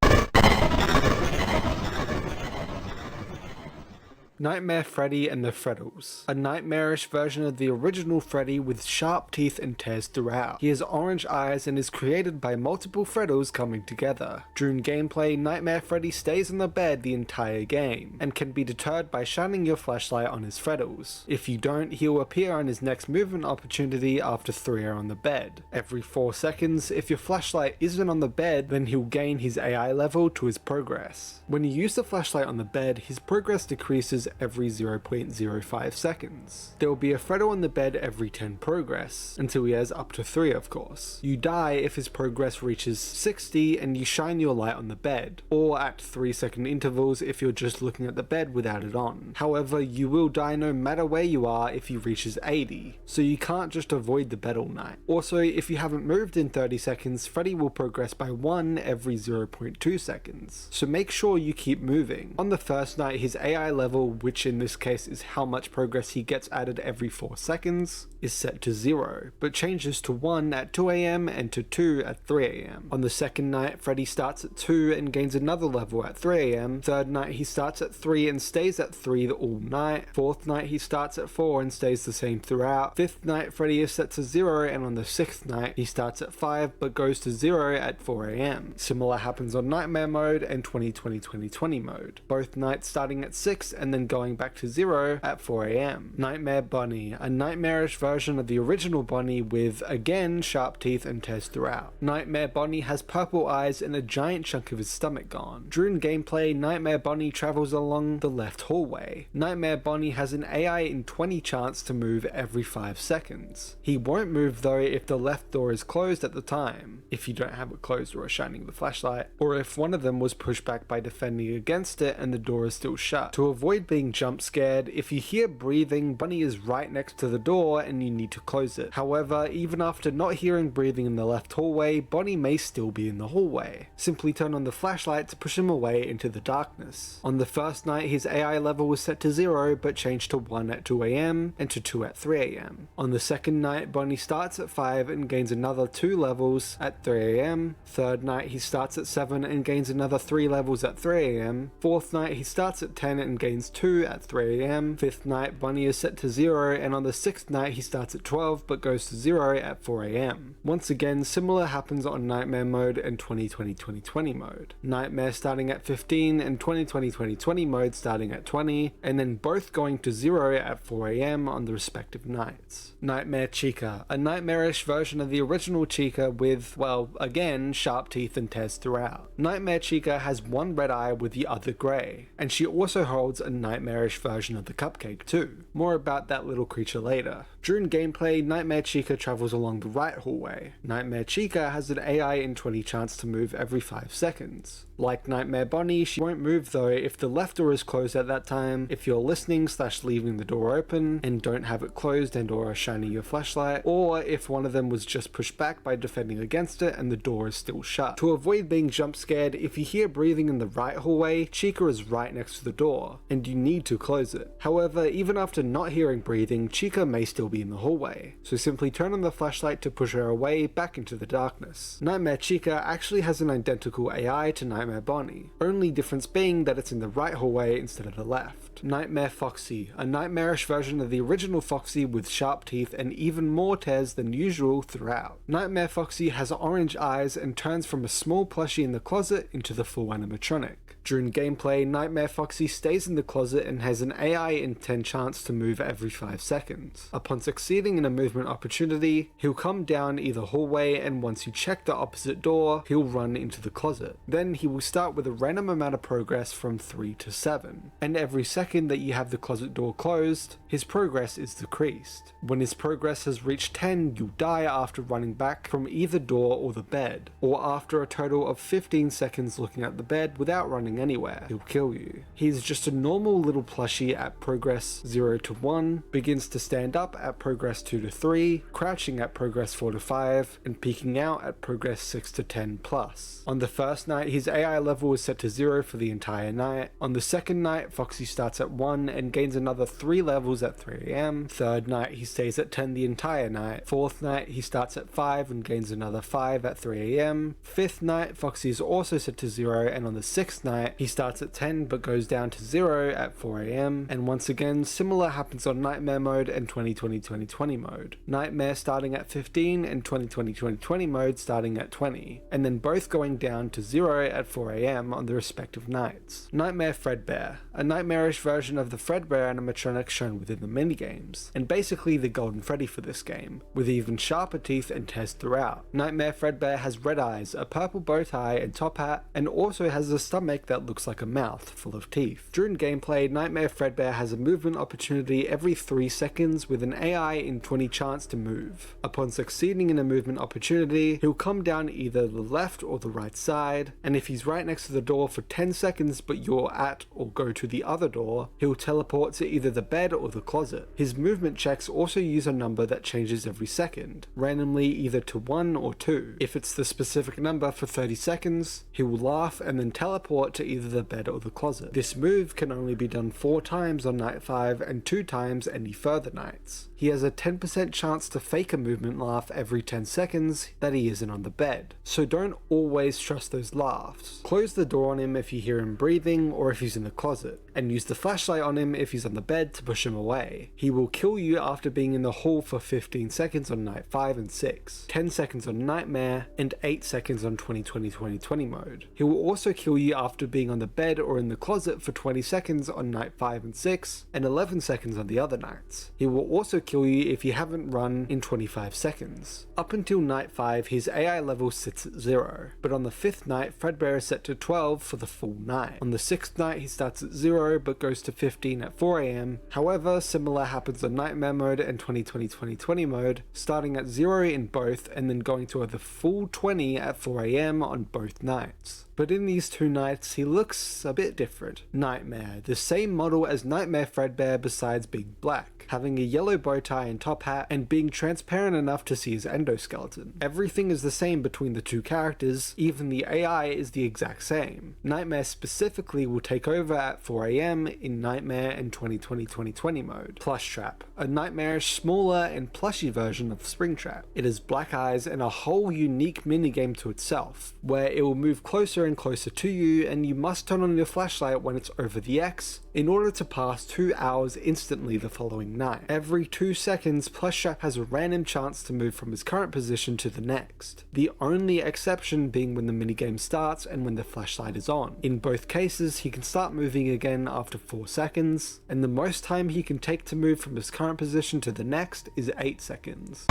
Nightmare Freddy and the Freddles. A nightmarish version of the original Freddy with sharp teeth and tears throughout. He has orange eyes and is created by multiple Freddles coming together. During gameplay, Nightmare Freddy stays on the bed the entire game, and can be deterred by shining your flashlight on his Freddles. If you don't, he will appear on his next movement opportunity after 3 are on the bed. Every 4 seconds, if your flashlight isn't on the bed, then he'll gain his AI level to his progress. When you use the flashlight on the bed, his progress decreases every 0.05 seconds. There will be a Freddle on the bed every 10 progress, until he has up to 3 of course. You die if his progress reaches 60 and you shine your light on the bed, or at 3-second intervals if you're just looking at the bed without it on. However, you will die no matter where you are if he reaches 80, so you can't just avoid the bed all night. Also, if you haven't moved in 30 seconds, Freddy will progress by 1 every 0.2 seconds, so make sure you keep moving. On the first night, his AI level, which in this case is how much progress he gets added every 4 seconds, is set to 0, but changes to 1 at 2 AM and to 2 at 3 AM. On the second night, Freddy starts at 2 and gains another level at 3 AM. Third night, he starts at 3 and stays at 3 all night. Fourth night, he starts at 4 and stays the same throughout. Fifth night, Freddy is set to 0, and on the 6th night, he starts at 5 but goes to 0 at 4 AM. Similar happens on Nightmare mode and 2020-2020 mode, both nights starting at 6 and then going back to 0 at 4 AM. Nightmare Bunny, a nightmarish version of the original Bunny with, again, sharp teeth and tears throughout. Nightmare Bunny has purple eyes and a giant chunk of his stomach gone. During gameplay, Nightmare Bunny travels along the left hallway. Nightmare Bunny has an AI in 20 chance to move every 5 seconds. He won't move though if the left door is closed at the time, if you don't have it closed or are shining the flashlight, or if one of them was pushed back by defending against it and the door is still shut. To avoid being jump scared, if you hear breathing, Bunny is right next to the door and you need to close it. However, even after not hearing breathing in the left hallway, Bunny may still be in the hallway. Simply turn on the flashlight to push him away into the darkness. On the first night, his AI level was set to 0 but changed to 1 at 2 AM and to 2 at 3 AM. On the second night, Bunny starts at 5 and gains another 2 levels at 3 AM. Third night, he starts at 7 and gains another 3 levels at 3 AM. Fourth night, he starts at 10 and gains 2 at 3 AM. Fifth night, Bunny is set to 0, and on the 6th night, he starts at 12 but goes to 0 at 4 AM. Once again, similar happens on Nightmare mode and 2020-2020 mode. Nightmare starting at 15 and 2020-2020 mode starting at 20, and then both going to 0 at 4 AM on the respective nights. Nightmare Chica, a nightmarish version of the original Chica with, well, again, sharp teeth and tears throughout. Nightmare Chica has one red eye with the other grey, and she also holds a nightmarish version of the cupcake too. More about that little creature later. During gameplay, Nightmare Chica travels along the right hallway. Nightmare Chica has an AI in 20 chance to move every 5 seconds. Like Nightmare Bonnie, she won't move though if the left door is closed at that time, if you're listening/leaving the door open and don't have it closed and or are shining your flashlight, or if one of them was just pushed back by defending against it and the door is still shut. To avoid being jump scared, if you hear breathing in the right hallway, Chica is right next to the door, and you need to close it. However, even after not hearing breathing, Chica may still be in the hallway, so simply turn on the flashlight to push her away back into the darkness. Nightmare Chica actually has an identical AI to Nightmare Bonnie, only difference being that it's in the right hallway instead of the left. Nightmare Foxy, a nightmarish version of the original Foxy with sharp teeth and even more tears than usual throughout. Nightmare Foxy has orange eyes and turns from a small plushie in the closet into the full animatronic. During gameplay, Nightmare Foxy stays in the closet and has an AI in 10 chance to move every 5 seconds. Upon succeeding in a movement opportunity, he'll come down either hallway, and once you check the opposite door, he'll run into the closet. Then he will start with a random amount of progress from 3 to 7, and every second that you have the closet door closed, his progress is decreased. When his progress has reached 10, you'll die after running back from either door or the bed, or after a total of 15 seconds looking at the bed without running anywhere, he'll kill you. He's just a normal little plushie at progress 0 to 1, begins to stand up at progress 2 to 3, crouching at progress 4 to 5, and peeking out at progress 6 to 10 plus. On the first night, his AI level is set to 0 for the entire night. On the second night, Foxy starts at 1 and gains another 3 levels at 3 AM. Third night, he stays at 10 the entire night. Fourth night, he starts at 5 and gains another 5 at 3 AM. Fifth night, Foxy is also set to 0, and on the sixth night, he starts at 10 but goes down to 0 at 4 AM. And once again, similar happens on Nightmare mode and 2020-2020 mode. Nightmare starting at 15 and 2020-2020 mode starting at 20, and then both going down to 0 at 4 AM on the respective nights. Nightmare Fredbear, a nightmarish version of the Fredbear animatronic shown within the minigames, and basically the Golden Freddy for this game, with even sharper teeth and tears throughout. Nightmare Fredbear has red eyes, a purple bow tie and top hat, and also has a stomach that looks like a mouth full of teeth. During gameplay, Nightmare Fredbear has a movement opportunity every 3 seconds with an AI in 20 chance to move. Upon succeeding in a movement opportunity, he'll come down either the left or the right side, and if he's right next to the door for 10 seconds but you're at or go to the other door, he'll teleport to either the bed or the closet. His movement checks also use a number that changes every second, randomly either to 1 or 2. If it's the specific number for 30 seconds, he will laugh and then teleport to either the bed or the closet. This move can only be done 4 times on night 5 and 2 times any further nights. He has a 10% chance to fake a movement laugh every 10 seconds that he isn't on the bed, so don't always trust those laughs. Close the door on him if you hear him breathing or if he's in the closet, and use the flashlight on him if he's on the bed to push him away. He will kill you after being in the hall for 15 seconds on night 5 and 6, 10 seconds on Nightmare, and 8 seconds on 2020-2020 mode. He will also kill you after being on the bed or in the closet for 20 seconds on night 5 and 6, and 11 seconds on the other nights. He will also kill you if you haven't run in 25 seconds. Up until night 5, his AI level sits at 0, but on the 5th night, Fredbear is set to 12 for the full night. On the 6th night, he starts at 0 but goes to 15 at 4 AM. However, similar happens on Nightmare mode and 2020-2020 mode, starting at 0 in both and then going to the full 20 at 4 AM on both nights. But in these 2 nights, he looks a bit different. Nightmare, the same model as Nightmare Fredbear besides being black, having a yellow bow tie and top hat, and being transparent enough to see his endoskeleton. Everything is the same between the 2 characters, even the AI is the exact same. Nightmare specifically will take over at 4 AM in Nightmare and 2020-2020 mode. Plush Trap, a nightmarish, smaller and plushy version of Springtrap. It has black eyes and a whole unique minigame to itself, where it will move closer and closer to you, and you must turn on your flashlight when it's over the X in order to pass 2 hours instantly the following night. Every 2 seconds, Plush Trap has a random chance to move from his current position to the next, the only exception being when the minigame starts and when the flashlight is on. In both cases, he can start moving again after 4 seconds, and the most time he can take to move from his current position to the next is 8 seconds.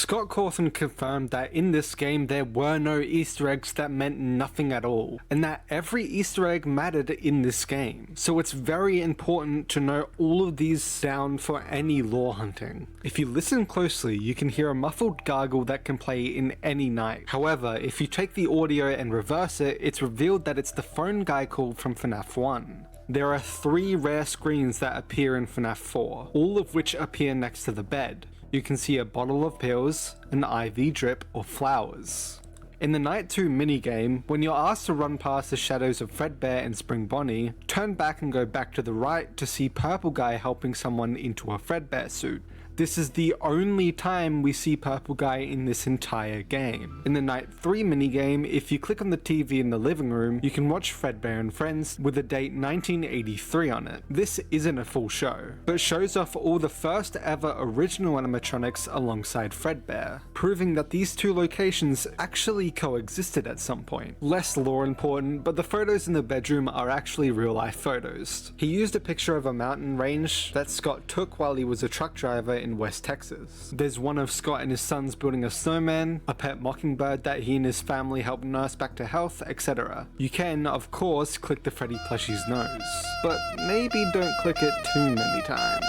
Scott Cawthon confirmed that in this game there were no Easter eggs that meant nothing at all, and that every Easter egg mattered in this game. So it's very important to know all of these down for any lore hunting. If you listen closely, you can hear a muffled gargle that can play in any night. However, if you take the audio and reverse it, it's revealed that it's the phone guy call from FNAF 1. There are 3 rare screens that appear in FNAF 4, all of which appear next to the bed. You can see a bottle of pills, an IV drip, or flowers. In the Night 2 minigame, when you're asked to run past the shadows of Fredbear and Spring Bonnie, turn back and go back to the right to see Purple Guy helping someone into a Fredbear suit. This is the only time we see Purple Guy in this entire game. In the Night 3 minigame, if you click on the TV in the living room, you can watch Fredbear and Friends with the date 1983 on it. This isn't a full show, but shows off all the first ever original animatronics alongside Fredbear, proving that these two locations actually coexisted at some point. Less lore important, but the photos in the bedroom are actually real life photos. He used a picture of a mountain range that Scott took while he was a truck driver in West Texas. There's one of Scott and his sons building a snowman, a pet mockingbird that he and his family helped nurse back to health, etc. You can, of course, click the Freddy plushie's nose, but maybe don't click it too many times.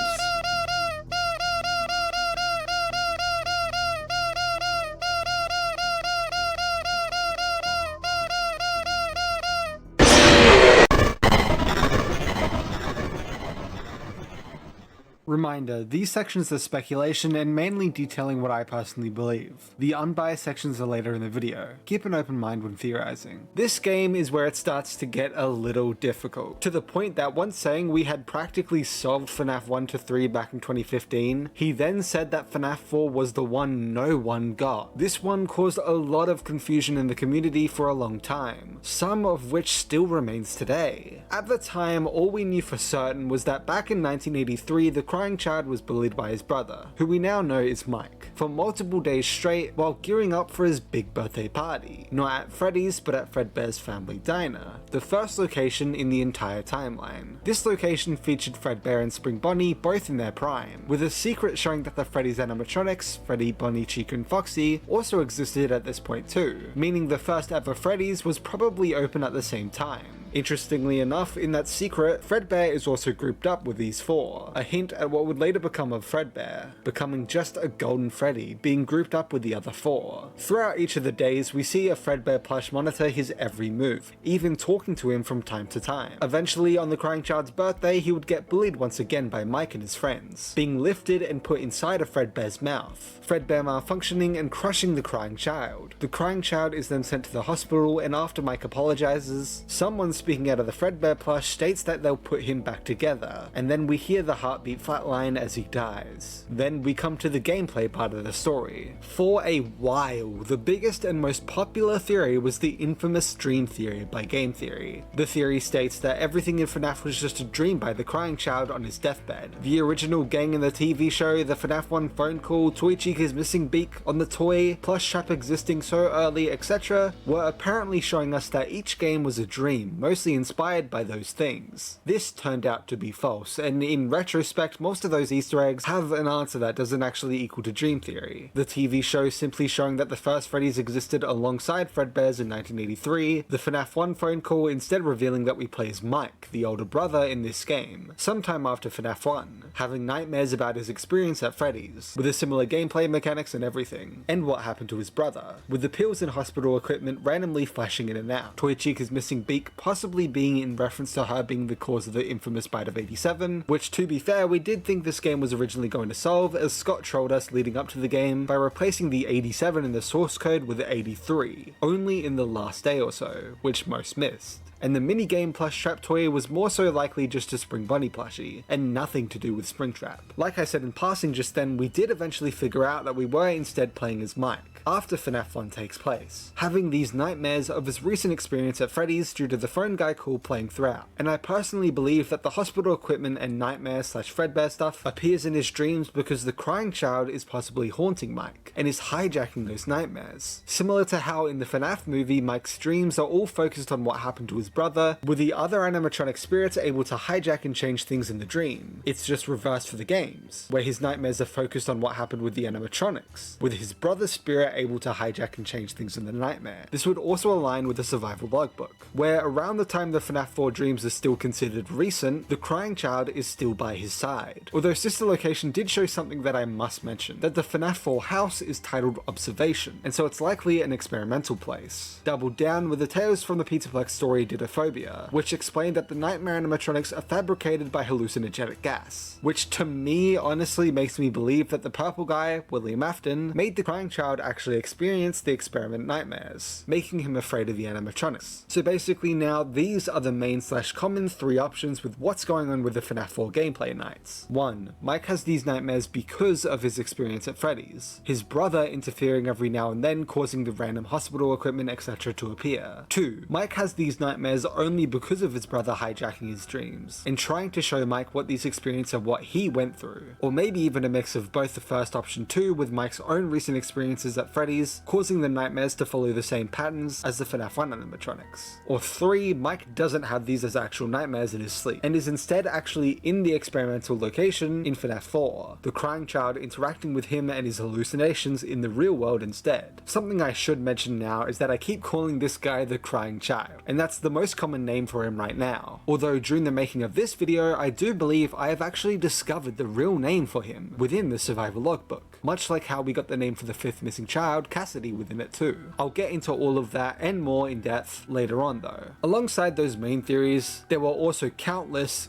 Reminder, these sections are speculation and mainly detailing what I personally believe. The unbiased sections are later in the video. Keep an open mind when theorizing. This game is where it starts to get a little difficult, to the point that once saying we had practically solved FNAF 1 to 3 back in 2015, he then said that FNAF 4 was the one no one got. This one caused a lot of confusion in the community for a long time, some of which still remains today. At the time, all we knew for certain was that back in 1983, the crying child was bullied by his brother, who we now know is Mike, for multiple days straight while gearing up for his big birthday party. Not at Freddy's, but at Fredbear's family diner, the first location in the entire timeline. This location featured Fredbear and Spring Bonnie both in their prime, with a secret showing that the Freddy's animatronics, Freddy, Bonnie, Chica, and Foxy, also existed at this point too, meaning the first ever Freddy's was probably open at the same time. Interestingly enough, in that secret, Fredbear is also grouped up with these 4, a hint at what would later become of Fredbear, becoming just a Golden Freddy, being grouped up with the other 4. Throughout each of the days, we see a Fredbear plush monitor his every move, even talking to him from time to time. Eventually, on the crying child's birthday, he would get bullied once again by Mike and his friends, being lifted and put inside of Fredbear's mouth, Fredbear malfunctioning and crushing the crying child. The crying child is then sent to the hospital, and after Mike apologizes, someone speaking out of the Fredbear plush states that they'll put him back together, and then we hear the heartbeat flatline as he dies. Then we come to the gameplay part of the story. For a while, the biggest and most popular theory was the infamous dream theory by Game Theory. The theory states that everything in FNAF was just a dream by the crying child on his deathbed. The original gang in the TV show, the FNAF 1 phone call, Toy Chica's missing beak on the toy, plush shop existing so early, etc. were apparently showing us that each game was a dream, mostly inspired by those things. This turned out to be false, and in retrospect, most of those Easter eggs have an answer that doesn't actually equal to Dream Theory. The TV show simply showing that the first Freddy's existed alongside Fredbear's in 1983, the FNAF 1 phone call instead revealing that we play as Mike, the older brother in this game, sometime after FNAF 1, having nightmares about his experience at Freddy's, with a similar gameplay mechanics and everything, and what happened to his brother, with the pills and hospital equipment randomly flashing in and out, Toy Chica's missing beak possibly being in reference to her being the cause of the infamous bite of 87, which to be fair, we did think this game was originally going to solve, as Scott trolled us leading up to the game by replacing the 87 in the source code with the 83, only in the last day or so, which most missed. And the minigame plush trap toy was more so likely just a Spring Bunny plushie, and nothing to do with Springtrap. Like I said in passing just then, we did eventually figure out that we were instead playing as Mike, after FNAF 1 takes place, having these nightmares of his recent experience at Freddy's due to the phone phone guy cool playing throughout. And I personally believe that the hospital equipment and nightmare/Fredbear stuff appears in his dreams because the crying child is possibly haunting Mike and is hijacking those nightmares. Similar to how in the FNAF movie, Mike's dreams are all focused on what happened to his brother, with the other animatronic spirits able to hijack and change things in the dream. It's just reversed for the games, where his nightmares are focused on what happened with the animatronics, with his brother's spirit able to hijack and change things in the nightmare. This would also align with the survival logbook, where around the time the FNAF 4 dreams are still considered recent, the crying child is still by his side. Although Sister Location did show something that I must mention, that the FNAF 4 house is titled Observation, and so it's likely an experimental place. Doubled down with the Tales from the Pizzaplex story Didophobia, which explained that the nightmare animatronics are fabricated by hallucinogenic gas, which to me honestly makes me believe that the purple guy, William Afton, made the crying child actually experience the experiment nightmares, making him afraid of the animatronics. So basically now these are the main/common 3 options with what's going on with the FNAF 4 gameplay nights. 1. Mike has these nightmares because of his experience at Freddy's, his brother interfering every now and then causing the random hospital equipment etc. to appear. 2. Mike has these nightmares only because of his brother hijacking his dreams, and trying to show Mike what these experiences are what he went through. Or maybe even a mix of both the first option 2 with Mike's own recent experiences at Freddy's, causing the nightmares to follow the same patterns as the FNAF 1 animatronics. Or 3. Mike doesn't have these as actual nightmares in his sleep, and is instead actually in the experimental location in FNAF 4, the crying child interacting with him and his hallucinations in the real world instead. Something I should mention now is that I keep calling this guy the crying child, and that's the most common name for him right now. Although during the making of this video, I do believe I have actually discovered the real name for him within the survival logbook, much like how we got the name for the 5th missing child, Cassidy, within it too. I'll get into all of that and more in depth later on though. Alongside those main theories, there were also countless,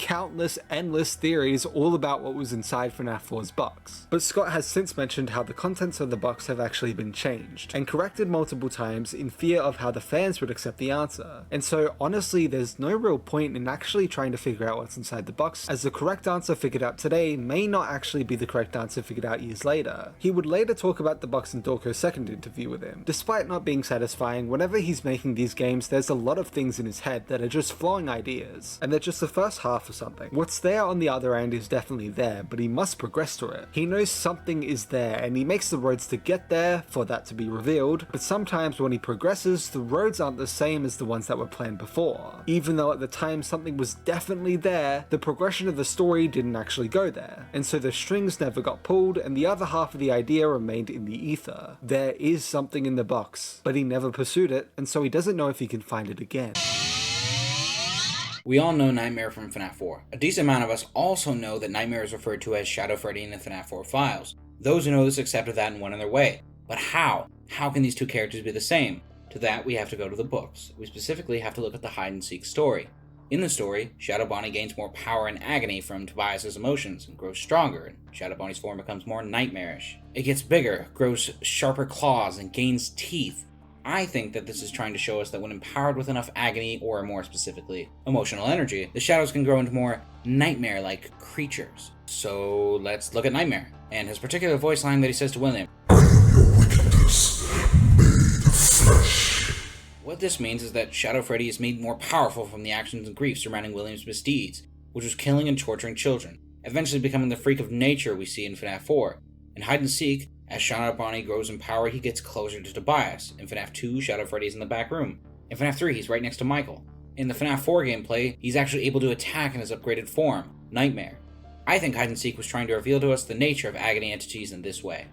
endless theories all about what was inside FNAF 4's box. But Scott has since mentioned how the contents of the box have actually been changed, and corrected multiple times in fear of how the fans would accept the answer. And so honestly, there's no real point in actually trying to figure out what's inside the box, as the correct answer figured out today may not actually be the correct answer figured out years later. He would later talk about the box in Dorko's second interview with him. Despite not being satisfying, whenever he's making these games, there's a lot of things in his head that are just flowing ideas, and they're just the first half of something. What's there on the other end is definitely there, but he must progress to it. He knows something is there, and he makes the roads to get there for that to be revealed, but sometimes when he progresses, the roads aren't the same as the ones that were planned before. Even though at the time something was definitely there, the progression of the story didn't actually go there, and so the strings never got pulled, and the other half of the idea remained in the ether. There is something in the box, but he never pursued it, and so he doesn't know if he can find it again. We all know Nightmare from FNAF 4. A decent amount of us also know that Nightmare is referred to as Shadow Freddy in the FNAF 4 files. Those who know this accepted that and went on their way. But how? How can these two characters be the same? To that, we have to go to the books. We specifically have to look at the hide-and-seek story. In the story, Shadow Bonnie gains more power and agony from Tobias' emotions and grows stronger, and Shadow Bonnie's form becomes more nightmarish. It gets bigger, grows sharper claws, and gains teeth. I think that this is trying to show us that when empowered with enough agony, or more specifically, emotional energy, the shadows can grow into more nightmare-like creatures. So let's look at Nightmare, and his particular voice line that he says to William. What this means is that Shadow Freddy is made more powerful from the actions and grief surrounding William's misdeeds, which was killing and torturing children, eventually becoming the freak of nature we see in FNAF 4. In Hide and Seek, as Shadow Bonnie grows in power, he gets closer to Tobias. In FNAF 2, Shadow Freddy's in the back room. In FNAF 3, he's right next to Michael. In the FNAF 4 gameplay, he's actually able to attack in his upgraded form, Nightmare. I think Hide and Seek was trying to reveal to us the nature of agony entities in this way.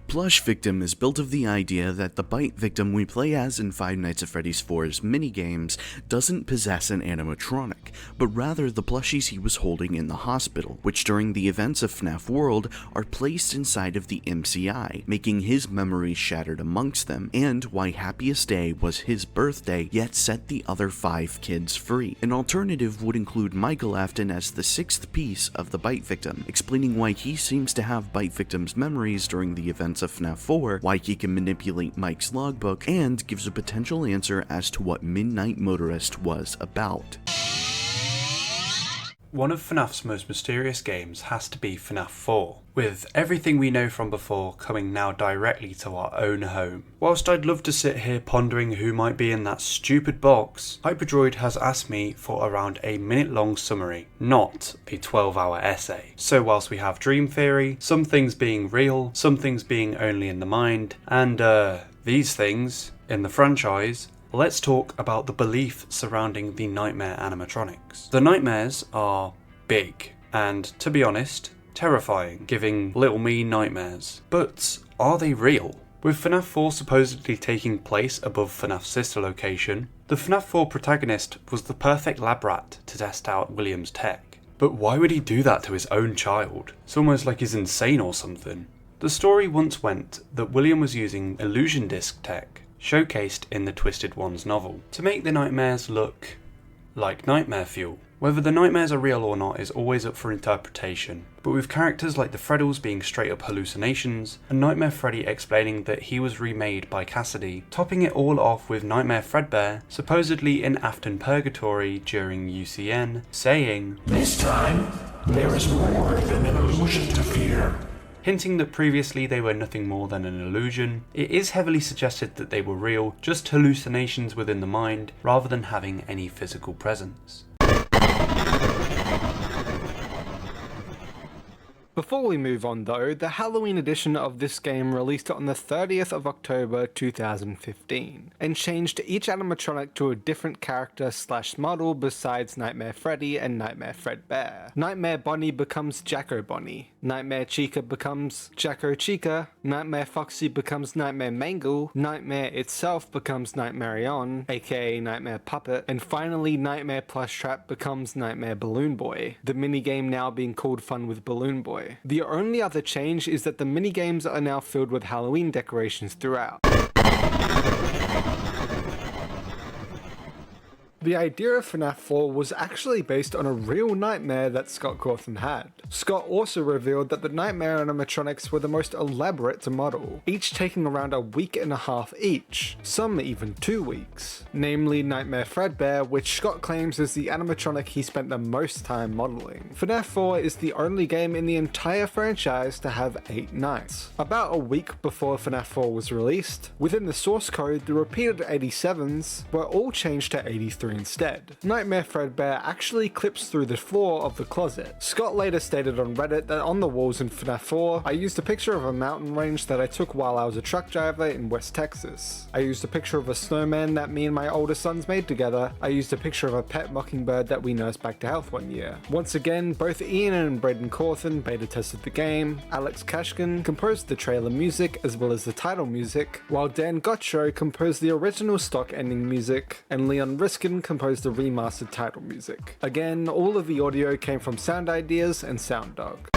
Plush Victim is built of the idea that the Bite Victim we play as in Five Nights at Freddy's 4's minigames doesn't possess an animatronic, but rather the plushies he was holding in the hospital, which during the events of FNAF World are placed inside of the MCI, making his memories shattered amongst them, and why Happiest Day was his birthday, yet set the other 5 kids free. An alternative would include Michael Afton as the 6th piece of the Bite Victim, explaining why he seems to have Bite Victim's memories during the events of FNAF 4, why he can manipulate Mike's logbook, and gives a potential answer as to what Midnight Motorist was about. One of FNAF's most mysterious games has to be FNAF 4, with everything we know from before coming now directly to our own home. Whilst I'd love to sit here pondering who might be in that stupid box, Hyperdroid has asked me for around a minute-long summary, not a 12-hour essay. So whilst we have Dream Theory, some things being real, some things being only in the mind, and these things in the franchise, let's talk about the belief surrounding the Nightmare animatronics. The nightmares are big, and to be honest, terrifying, giving little me nightmares. But are they real? With FNAF 4 supposedly taking place above FNAF's sister location, the FNAF 4 protagonist was the perfect lab rat to test out William's tech. But why would he do that to his own child? It's almost like he's insane or something. The story once went that William was using illusion disc tech, showcased in the Twisted Ones novel, to make the nightmares look like nightmare fuel. Whether the nightmares are real or not is always up for interpretation, but with characters like the Freddles being straight up hallucinations, and Nightmare Freddy explaining that he was remade by Cassidy, topping it all off with Nightmare Fredbear supposedly in Afton Purgatory during UCN, saying, "This time, there is more than an illusion to fear." Hinting that previously they were nothing more than an illusion. It is heavily suggested that they were real, just hallucinations within the mind, rather than having any physical presence. Before we move on though, the Halloween edition of this game released on the 30th of October 2015, and changed each animatronic to a different character / model besides Nightmare Freddy and Nightmare Fredbear. Nightmare Bonnie becomes Jacko Bonnie, Nightmare Chica becomes Jacko Chica, Nightmare Foxy becomes Nightmare Mangle, Nightmare itself becomes Nightmarion, aka Nightmare Puppet, and finally Nightmare Plush Trap becomes Nightmare Balloon Boy, the minigame now being called Fun with Balloon Boy. The only other change is that the minigames are now filled with Halloween decorations throughout. The idea of FNAF 4 was actually based on a real nightmare that Scott Cawthon had. Scott also revealed that the nightmare animatronics were the most elaborate to model, each taking around a week and a half each, some even 2 weeks. Namely Nightmare Fredbear, which Scott claims is the animatronic he spent the most time modeling. FNAF 4 is the only game in the entire franchise to have 8 nights. About a week before FNAF 4 was released, within the source code the repeated 87s were all changed to 83 instead. Nightmare Fredbear actually clips through the floor of the closet. Scott later stated on Reddit that on the walls in FNAF 4, I used a picture of a mountain range that I took while I was a truck driver in West Texas. I used a picture of a snowman that me and my older sons made together. I used a picture of a pet mockingbird that we nursed back to health one year. Once again, both Ian and Braden Cawthon beta tested the game, Alex Kashkin composed the trailer music as well as the title music, while Dan Gotcho composed the original stock ending music, and Leon Riskin composed the remastered title music. Again, all of the audio came from Sound Ideas and Sound Dog.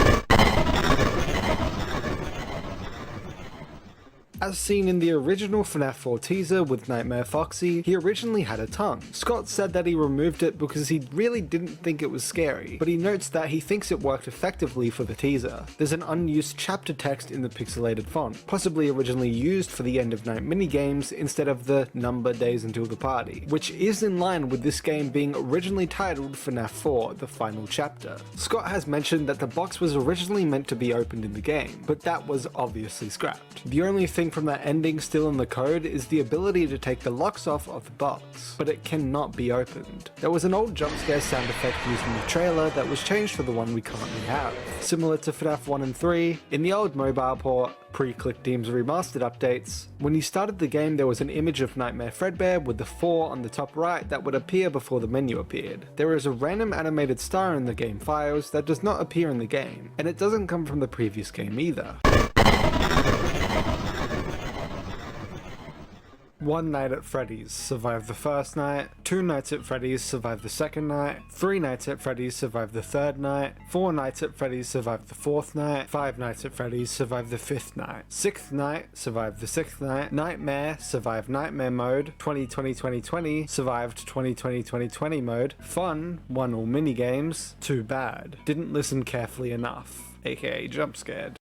As seen in the original FNAF 4 teaser with Nightmare Foxy, he originally had a tongue. Scott said that he removed it because he really didn't think it was scary, but he notes that he thinks it worked effectively for the teaser. There's an unused chapter text in the pixelated font, possibly originally used for the end of night minigames instead of the number days until the party, which is in line with this game being originally titled FNAF 4 The Final Chapter. Scott has mentioned that the box was originally meant to be opened in the game, but that was obviously scrapped. The only thing from that ending still in the code is the ability to take the locks off of the box, but it cannot be opened. There was an old jump scare sound effect used in the trailer that was changed for the one we currently have. Similar to FNAF 1 and 3, in the old mobile port, pre-ClickDeem's remastered updates, when you started the game there was an image of Nightmare Fredbear with the 4 on the top right that would appear before the menu appeared. There is a random animated star in the game files that does not appear in the game, and it doesn't come from the previous game either. One Night at Freddy's survived the first night, 2 nights at Freddy's survived the second night, 3 nights at Freddy's survived the third night, 4 nights at Freddy's survived the fourth night, 5 nights at Freddy's survived the fifth night, 6th night survived the 6th night, Nightmare survived Nightmare mode, 2020-2020 survived 2020-2020 mode, Fun won all minigames, Too Bad didn't listen carefully enough, aka jump scared.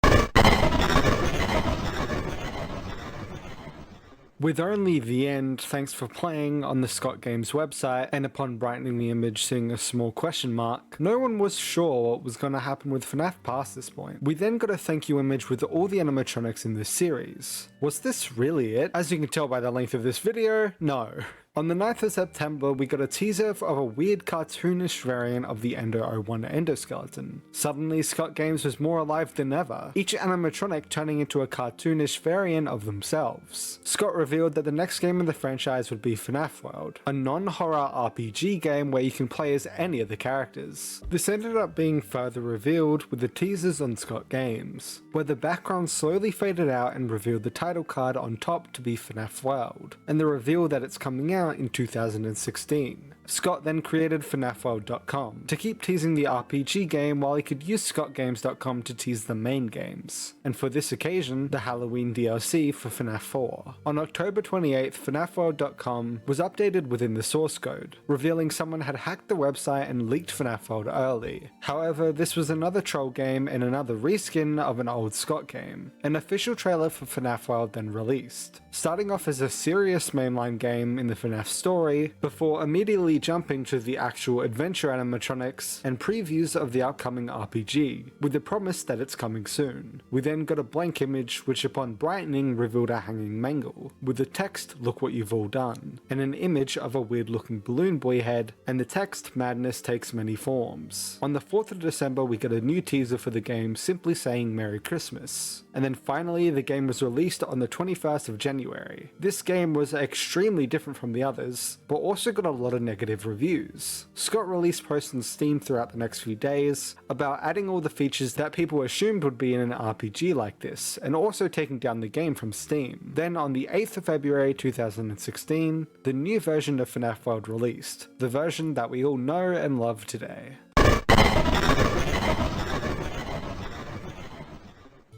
With only the end thanks for playing on the Scott Games website, and upon brightening the image seeing a small question mark, no one was sure what was going to happen with FNAF past this point. We then got a thank you image with all the animatronics in this series. Was this really it? As you can tell by the length of this video, no. On the 9th of September, we got a teaser of a weird cartoonish variant of the Endo 01 endoskeleton. Suddenly, Scott Games was more alive than ever, each animatronic turning into a cartoonish variant of themselves. Scott revealed that the next game in the franchise would be FNAF World, a non-horror RPG game where you can play as any of the characters. This ended up being further revealed with the teasers on Scott Games, where the background slowly faded out and revealed the title card on top to be FNAF World, and the reveal that it's coming out in 2016. Scott then created FNAFworld.com to keep teasing the RPG game while he could use ScottGames.com to tease the main games, and for this occasion, the Halloween DLC for FNAF 4. On October 28th, FNAFworld.com was updated within the source code, revealing someone had hacked the website and leaked FNAF World early. However, this was another troll game and another reskin of an old Scott game. An official trailer for FNAF World then released, starting off as a serious mainline game in the FNAF story, before immediately jumping to the actual adventure animatronics and previews of the upcoming RPG, with the promise that it's coming soon. We then got a blank image which upon brightening revealed a hanging mangle, with the text "Look what you've all done," and an image of a weird looking balloon boy head, and the text "Madness takes many forms." On the 4th of December we got a new teaser for the game simply saying Merry Christmas. And then finally the game was released on the 21st of January. This game was extremely different from the others, but also got a lot of negative reviews. Scott released posts on Steam throughout the next few days about adding all the features that people assumed would be in an RPG like this, and also taking down the game from Steam. Then on the 8th of February 2016, the new version of FNAF World released, the version that we all know and love today.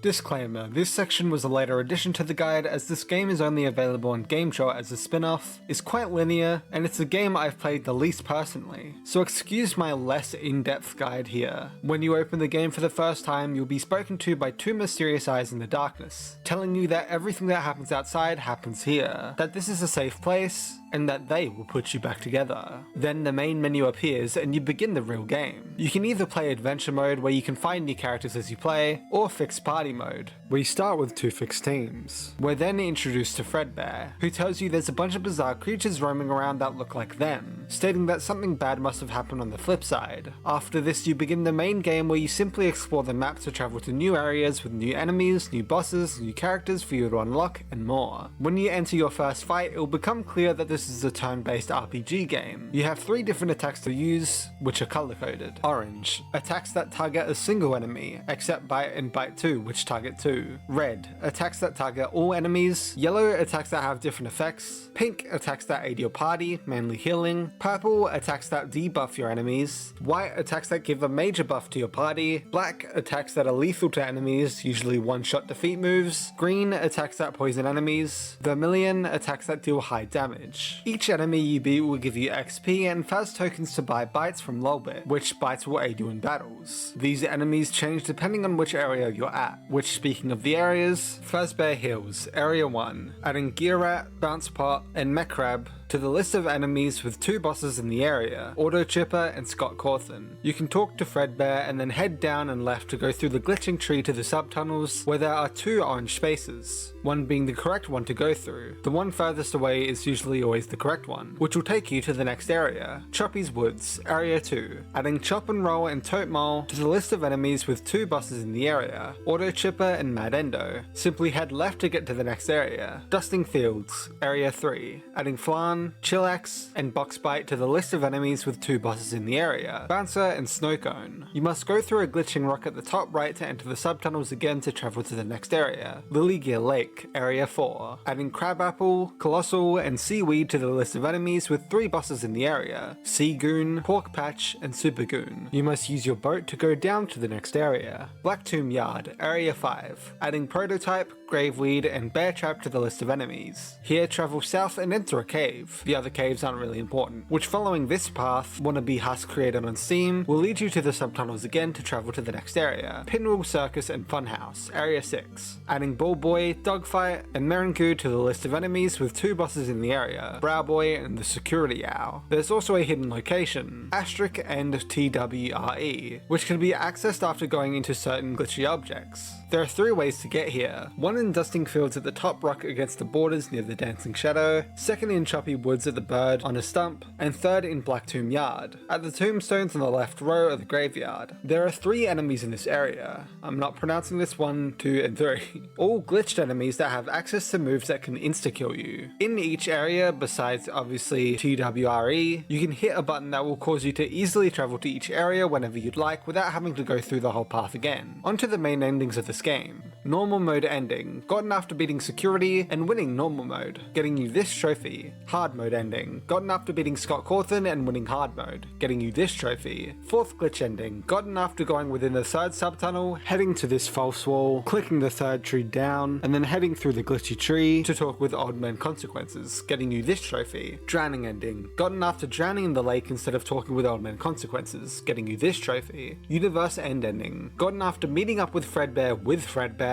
Disclaimer, this section was a later addition to the guide as this game is only available on GameJolt as a spin-off, is quite linear, and it's a game I've played the least personally, so excuse my less in-depth guide here. When you open the game for the first time, you'll be spoken to by two mysterious eyes in the darkness, telling you that everything that happens outside happens here, that this is a safe place, and that they will put you back together. Then the main menu appears and you begin the real game. You can either play adventure mode where you can find new characters as you play, or fixed party mode, where you start with two fixed teams. We're then introduced to Fredbear, who tells you there's a bunch of bizarre creatures roaming around that look like them, stating that something bad must have happened on the flip side. After this you begin the main game where you simply explore the map to travel to new areas with new enemies, new bosses, new characters for you to unlock, and more. When you enter your first fight, it will become clear that this is a turn-based RPG game. You have three different attacks to use, which are color-coded. Orange, attacks that target a single enemy, except Bite and Bite 2, which target two. Red, attacks that target all enemies. Yellow, attacks that have different effects. Pink, attacks that aid your party, mainly healing. Purple, attacks that debuff your enemies. White, attacks that give a major buff to your party. Black, attacks that are lethal to enemies, usually one-shot defeat moves. Green, attacks that poison enemies. Vermilion, attacks that deal high damage. Each enemy you beat will give you XP and fast tokens to buy bites from Lolbit, which bites will aid you in battles. These enemies change depending on which area you're at, which, speaking of the areas, Fazbear Hills, Area 1, adding Gear Rat, Bounce Pot, and Mech Crab to the list of enemies with two bosses in the area, Auto Chipper and Scott Cawthon. You can talk to Fredbear and then head down and left to go through the glitching tree to the subtunnels where there are two orange spaces, one being the correct one to go through. The one furthest away is usually always the correct one, which will take you to the next area, Choppy's Woods, Area 2, adding Chop and Roll and Tote Mole to the list of enemies with two bosses in the area, Auto Chipper and Mad Endo. Simply head left to get to the next area, Dusting Fields, Area 3, adding Flan, Chillax, and Boxbite to the list of enemies with two bosses in the area, Bouncer and Snowcone. You must go through a glitching rock at the top right to enter the subtunnels again to travel to the next area, Lily Gear Lake, Area 4, adding Crabapple, Colossal, and Seaweed to the list of enemies with three bosses in the area, Sea Goon, Pork Patch, and Super Goon. You must use your boat to go down to the next area, Black Tomb Yard, Area 5, adding Prototype, Graveweed and Bear Trap to the list of enemies. Here, travel south and enter a cave. The other caves aren't really important, which following this path, Wannabe Husk created on Steam, will lead you to the subtunnels again to travel to the next area, Pinwheel Circus and Funhouse, Area 6, adding Ball Boy, Dogfight, and Merengu to the list of enemies with 2 bosses in the area, Brow Boy and the Security Owl. There's also a hidden location, Asterisk and TWRE, which can be accessed after going into certain glitchy objects. There are 3 ways to get here, one in Dusting Fields at the top rock against the borders near the Dancing Shadow, second in Choppy Woods at the Bird on a stump, and third in Black Tomb Yard, at the tombstones on the left row of the graveyard. There are 3 enemies in this area. I'm not pronouncing this 1, 2, and 3. All glitched enemies that have access to moves that can insta-kill you. In each area, besides obviously TWRE, you can hit a button that will cause you to easily travel to each area whenever you'd like without having to go through the whole path again. Onto the main endings of this game. Normal mode ending, gotten after beating security and winning normal mode, getting you this trophy. Hard mode ending, gotten after beating Scott Cawthon and winning hard mode, getting you this trophy. 4th glitch ending, gotten after going within the 3rd subtunnel, heading to this false wall, clicking the 3rd tree down, and then heading through the glitchy tree to talk with Old Man Consequences, getting you this trophy. Drowning ending, gotten after drowning in the lake instead of talking with Old Man Consequences, getting you this trophy. Universe end ending, gotten after meeting up with Fredbear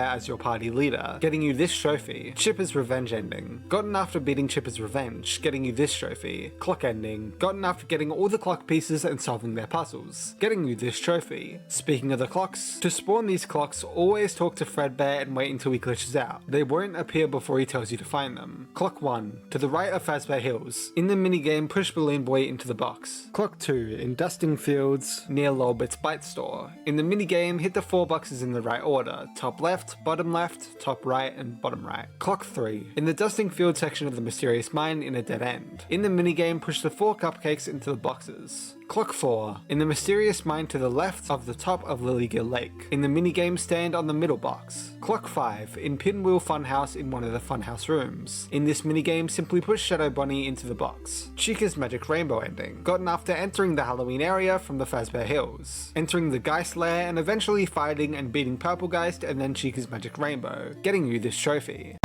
as your party leader, getting you this trophy. Chipper's Revenge ending, gotten after beating Chipper's Revenge, getting you this trophy. Clock ending, gotten after getting all the clock pieces and solving their puzzles, getting you this trophy. Speaking of the clocks, to spawn these clocks, always talk to Fredbear and wait until he glitches out. They won't appear before he tells you to find them. Clock 1, to the right of Fazbear Hills. In the minigame, push Balloon Boy into the box. Clock 2, in Dusting Fields, near Lolbit's Bite Store. In the minigame, hit the 4 boxes in the right order, top left, bottom left, top right, and bottom right. Clock 3, in the Dusting Field section of the Mysterious Mine in a dead end. In the minigame, push the 4 cupcakes into the boxes. Clock 4, in the Mysterious Mine to the left of the top of Lilygill Lake. In the minigame, stand on the middle box. Clock 5, in Pinwheel Funhouse in one of the Funhouse rooms. In this minigame, simply push Shadow Bonnie into the box. Chica's Magic Rainbow ending, gotten after entering the Halloween area from the Fazbear Hills, entering the Geist Lair and eventually fighting and beating Purple Geist and then Chica's Magic Rainbow, getting you this trophy.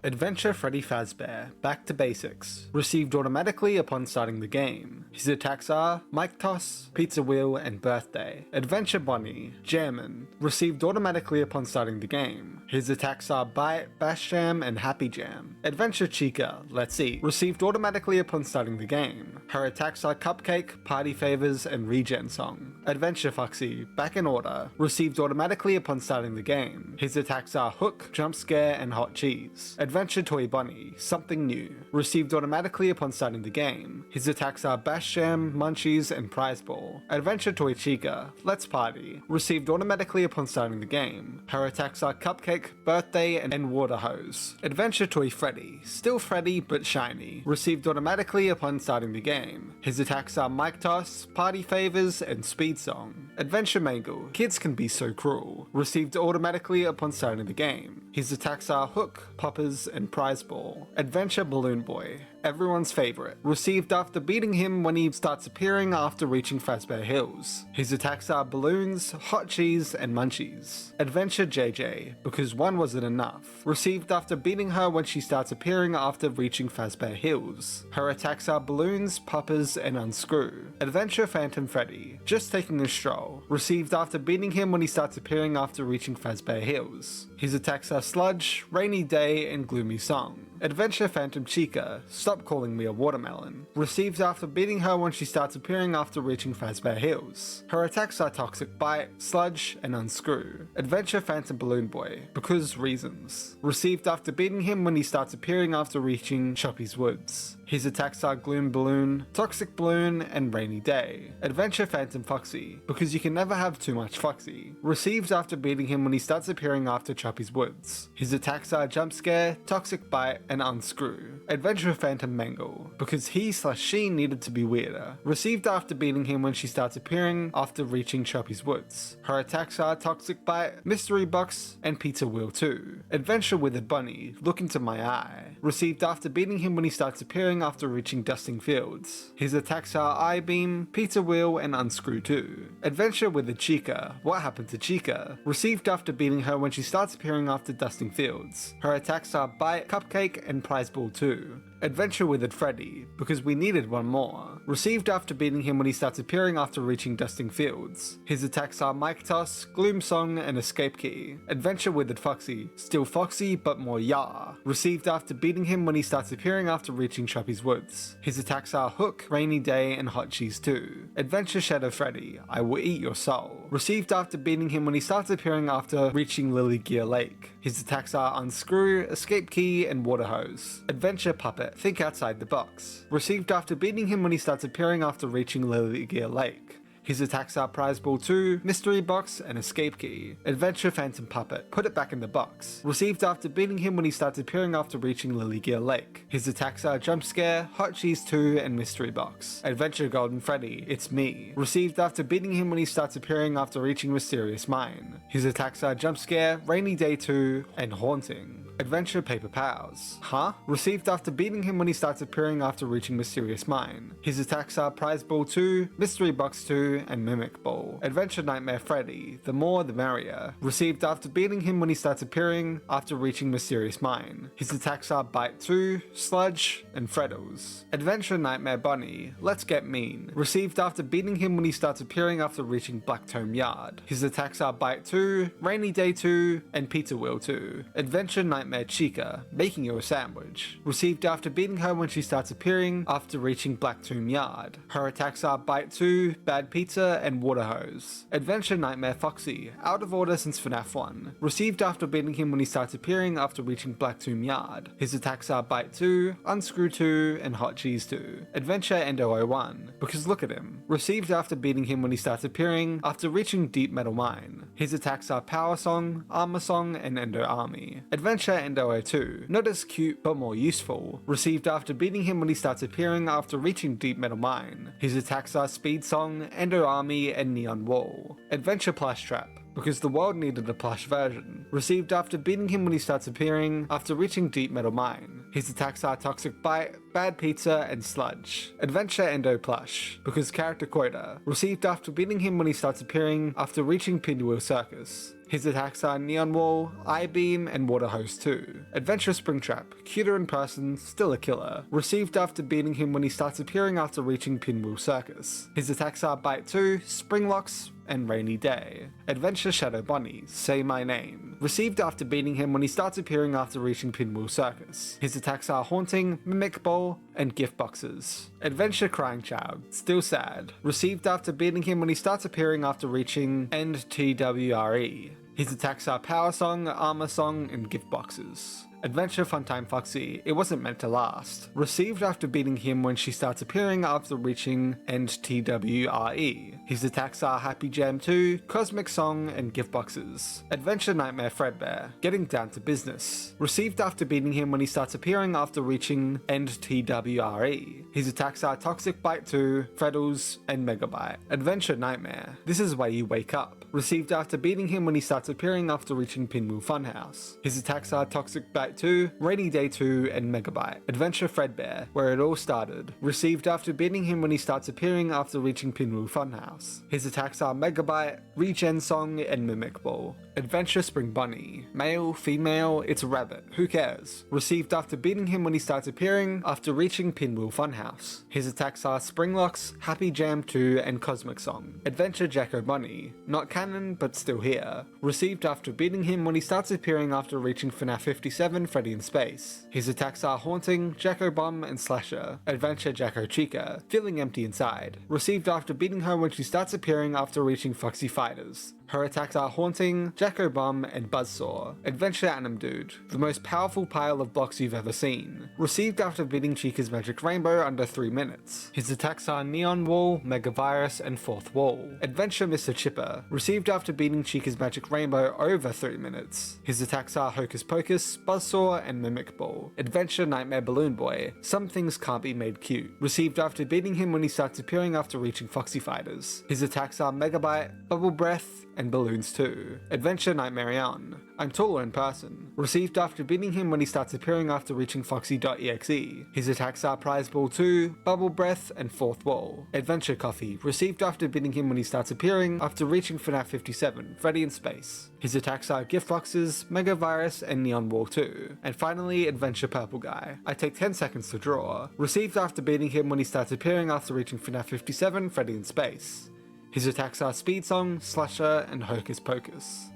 Adventure Freddy Fazbear, Back to Basics, received automatically upon starting the game. His attacks are Mike Toss, Pizza Wheel, and Birthday. Adventure Bonnie, Jammin', received automatically upon starting the game. His attacks are Bite, Bash Jam, and Happy Jam. Adventure Chica, Let's Eat, received automatically upon starting the game. Her attacks are Cupcake, Party Favors, and Regen Song. Adventure Foxy, Back in Order, received automatically upon starting the game. His attacks are Hook, Jump Scare, and Hot Cheese. Adventure Toy Bunny, Something New, received automatically upon starting the game. His attacks are Bash Jam, Munchies, and Prize Ball. Adventure Toy Chica, Let's Party, received automatically upon starting the game. Her attacks are Cupcake, Birthday, and Water Hose. Adventure Toy Freddy, still Freddy but shiny, received automatically upon starting the game. His attacks are Mic Toss, Party Favors, and Speed Song. Adventure Mangle, Kids Can Be So Cruel, received automatically upon starting the game. His attacks are Hook, Poppers, and Prize Ball. Adventure Balloon Boy, everyone's favorite, received after beating him when he starts appearing after reaching Fazbear Hills. His attacks are Balloons, Hot Cheese, and Munchies. Adventure JJ, because one wasn't enough, received after beating her when she starts appearing after reaching Fazbear Hills. Her attacks are Balloons, Poppers, and Unscrew. Adventure Phantom Freddy, just taking a stroll, received after beating him when he starts appearing after reaching Fazbear Hills. His attacks are Sludge, Rainy Day, and Gloomy Song. Adventure Phantom Chica, Stop Calling Me a Watermelon, received after beating her when she starts appearing after reaching Fazbear Hills. Her attacks are Toxic Bite, Sludge, and Unscrew. Adventure Phantom Balloon Boy, because reasons, received after beating him when he starts appearing after reaching Choppy's Woods. His attacks are Gloom Balloon, Toxic Balloon, and Rainy Day. Adventure Phantom Foxy, because you can never have too much Foxy, received after beating him when he starts appearing after Choppy's Woods. His attacks are Jump Scare, Toxic Bite, and Unscrew. Adventure Phantom Mangle, because he/she needed to be weirder. Received after beating him when she starts appearing after reaching Choppy's Woods. Her attacks are Toxic Bite, Mystery Box, and Pizza Wheel 2. Adventure Withered Bunny, Look Into My Eye. Received after beating him when he starts appearing after reaching Dusting Fields. His attacks are Eye Beam, Pizza Wheel, and Unscrew 2. Adventure Withered Chica, What Happened to Chica? Received after beating her when she starts appearing after Dusting Fields. Her attacks are Bite, Cupcake, and Prize Ball 2. Adventure Withered Freddy, because we needed one more. Received after beating him when he starts appearing after reaching Dusting Fields. His attacks are Mic Toss, Gloom Song, and Escape Key. Adventure Withered Foxy, still Foxy but more Yah. Received after beating him when he starts appearing after reaching Choppy's Woods. His attacks are Hook, Rainy Day, and Hot Cheese 2. Adventure Shadow Freddy, I Will Eat Your Soul. Received after beating him when he starts appearing after reaching Lily Gear Lake. His attacks are Unscrew, Escape Key, and Water Hose. Adventure Puppet, Think Outside the Box. Received after beating him when he starts appearing after reaching Lily Gear Lake. His attacks are Prize Ball 2, Mystery Box, and Escape Key. Adventure Phantom Puppet, Put It Back in the Box. Received after beating him when he starts appearing after reaching Lily Gear Lake. His attacks are Jump Scare, Hot Cheese 2, and Mystery Box. Adventure Golden Freddy, It's Me. Received after beating him when he starts appearing after reaching Mysterious Mine. His attacks are Jump Scare, Rainy Day 2, and Haunting. Adventure Paper Pals. Huh? Received after beating him when he starts appearing after reaching Mysterious Mine. His attacks are Prize Ball 2, Mystery Box 2, and Mimic Ball. Adventure Nightmare Freddy. The more the merrier. Received after beating him when he starts appearing after reaching Mysterious Mine. His attacks are Bite 2, Sludge, and Freddles. Adventure Nightmare Bunny. Let's Get Mean. Received after beating him when he starts appearing after reaching Black Tome Yard. His attacks are Bite 2, Rainy Day 2, and Pizza Wheel 2. Adventure Nightmare Chica, Making You a Sandwich. Received after beating her when she starts appearing after reaching Black Tomb Yard. Her attacks are Bite 2, Bad Pizza, and Water Hose. Adventure Nightmare Foxy, out of order since FNAF 1. Received after beating him when he starts appearing after reaching Black Tomb Yard. His attacks are Bite 2, Unscrew 2, and Hot Cheese 2. Adventure Endo 01, because look at him. Received after beating him when he starts appearing after reaching Deep Metal Mine. His attacks are Power Song, Armor Song, and Endo Army. Adventure Endo 02, not as cute but more useful. Received after beating him when he starts appearing after reaching Deep Metal Mine. His attacks are Speed Song, Endo Army, and Neon Wall. Adventure Plush Trap, because the world needed a plush version. Received after beating him when he starts appearing after reaching Deep Metal Mine. His attacks are Toxic Bite, Bad Pizza, and Sludge. Adventure Endo Plush, because character quota. Received after beating him when he starts appearing after reaching Pinwheel Circus. His attacks are Neon Wall, Eye Beam, and Water Hose 2. Adventure Springtrap, cuter in person, still a killer. Received after beating him when he starts appearing after reaching Pinwheel Circus. His attacks are Bite 2, Spring Locks, and Rainy Day. Adventure Shadow Bunny, Say My Name. Received after beating him when he starts appearing after reaching Pinwheel Circus. His attacks are Haunting, Mimic Ball, and Gift Boxes. Adventure Crying Child, Still Sad. Received after beating him when he starts appearing after reaching End TWRE. His attacks are Power Song, Armor Song, and Gift Boxes. Adventure Funtime Foxy, It Wasn't Meant to Last. Received after beating him when she starts appearing after reaching End TWRE. His attacks are Happy Jam 2, Cosmic Song, and Gift Boxes. Adventure Nightmare Fredbear, Getting Down to Business. Received after beating him when he starts appearing after reaching End TWRE. His attacks are Toxic Bite 2, Freddles, and Megabyte. Adventure Nightmare, This Is Where You Wake Up. Received after beating him when he starts appearing after reaching Pinwheel Funhouse. His attacks are Toxic Bite 2, Rainy Day 2, and Megabyte. Adventure Fredbear, Where It All Started. Received after beating him when he starts appearing after reaching Pinwheel Funhouse. His attacks are Megabyte, Regen Song, and Mimic Ball. Adventure Spring Bunny, Male, Female, It's a Rabbit, Who Cares? Received after beating him when he starts appearing after reaching Pinwheel Funhouse. His attacks are Spring Locks, Happy Jam 2, and Cosmic Song. Adventure Jacko Bunny, not canon but still here. Received after beating him when he starts appearing after reaching FNAF 57 Freddy in Space. His attacks are Haunting, Jacko Bomb, and Slasher. Adventure Jacko Chica, Feeling Empty Inside. Received after beating her when she starts appearing after reaching Foxy Fighters. Her attacks are Haunting, Jacko-Bum, and Buzzsaw. Adventure Anim Dude, the most powerful pile of blocks you've ever seen. Received after beating Chica's Magic Rainbow under 3 minutes. His attacks are Neon Wall, Mega Virus, and Fourth Wall. Adventure Mr. Chipper, received after beating Chica's Magic Rainbow over 3 minutes. His attacks are Hocus Pocus, Buzzsaw, and Mimic Ball. Adventure Nightmare Balloon Boy, some things can't be made cute. Received after beating him when he starts appearing after reaching Foxy Fighters. His attacks are Megabyte, Bubble Breath, and Balloons 2. Adventure Nightmarion, I'm taller in person. Received after beating him when he starts appearing after reaching Foxy.exe. His attacks are Prize Ball 2, Bubble Breath, and Fourth Wall. Adventure Coffee, received after beating him when he starts appearing after reaching FNAF 57, Freddy in Space. His attacks are Gift Boxes, Mega Virus, and Neon Wall 2. And finally, Adventure Purple Guy. I take 10 seconds to draw. Received after beating him when he starts appearing after reaching FNAF 57, Freddy in Space. His attacks are Speed Song, Slasher, and Hocus Pocus.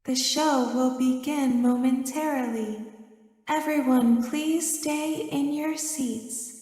The show will begin momentarily. Everyone, please stay in your seats.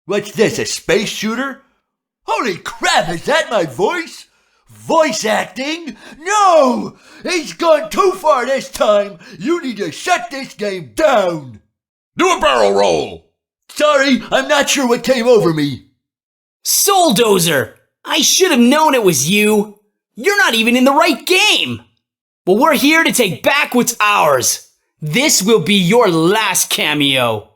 What's this, a space shooter? Holy crap, is that my voice? Voice acting? No! He's gone too far this time! You need to shut this game down! Do a barrel roll! Sorry, I'm not sure what came over me. Souldozer! I should have known it was you! You're not even in the right game! Well, we're here to take back what's ours! This will be your last cameo!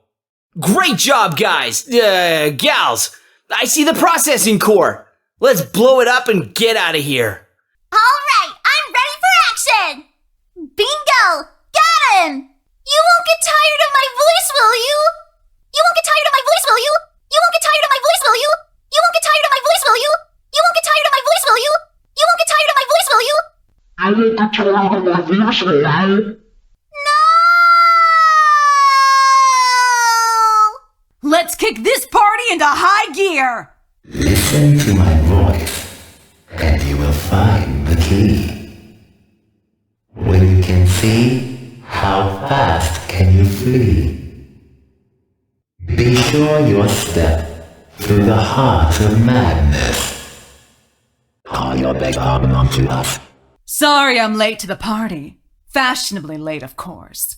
Great job, guys! Gals! I see the processing core! Let's blow it up and get out of here! Alright, I'm ready for action! Bingo! Got him! You won't get tired of my voice, will you? You won't get tired of my voice, will you? You won't get tired of my voice, will you? You won't get tired of my voice, will you? You won't get tired of my voice, will you? You won't get tired of my voice, will you? I won't get tired of my voice, will I? Let's kick this party into high gear! Listen to my voice, and you will find the key. When you can see, how fast can you flee? Be sure your step through the heart of madness. Call your big arm onto us. Sorry I'm late to the party. Fashionably late, of course.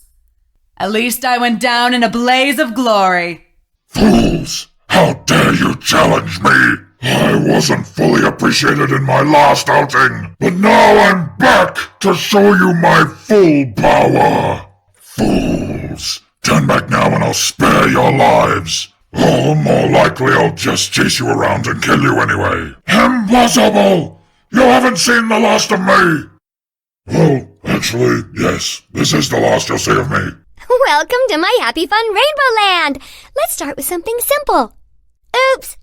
At least I went down in a blaze of glory. Fools! How dare you challenge me? I wasn't fully appreciated in my last outing, but now I'm back to show you my full power. Fools! Turn back now and I'll spare your lives. Or more likely I'll just chase you around and kill you anyway. Impossible! You haven't seen the last of me! Well, actually, yes, this is the last you'll see of me. Welcome to my Happy Fun Rainbow Land! Let's start with something simple. Oops!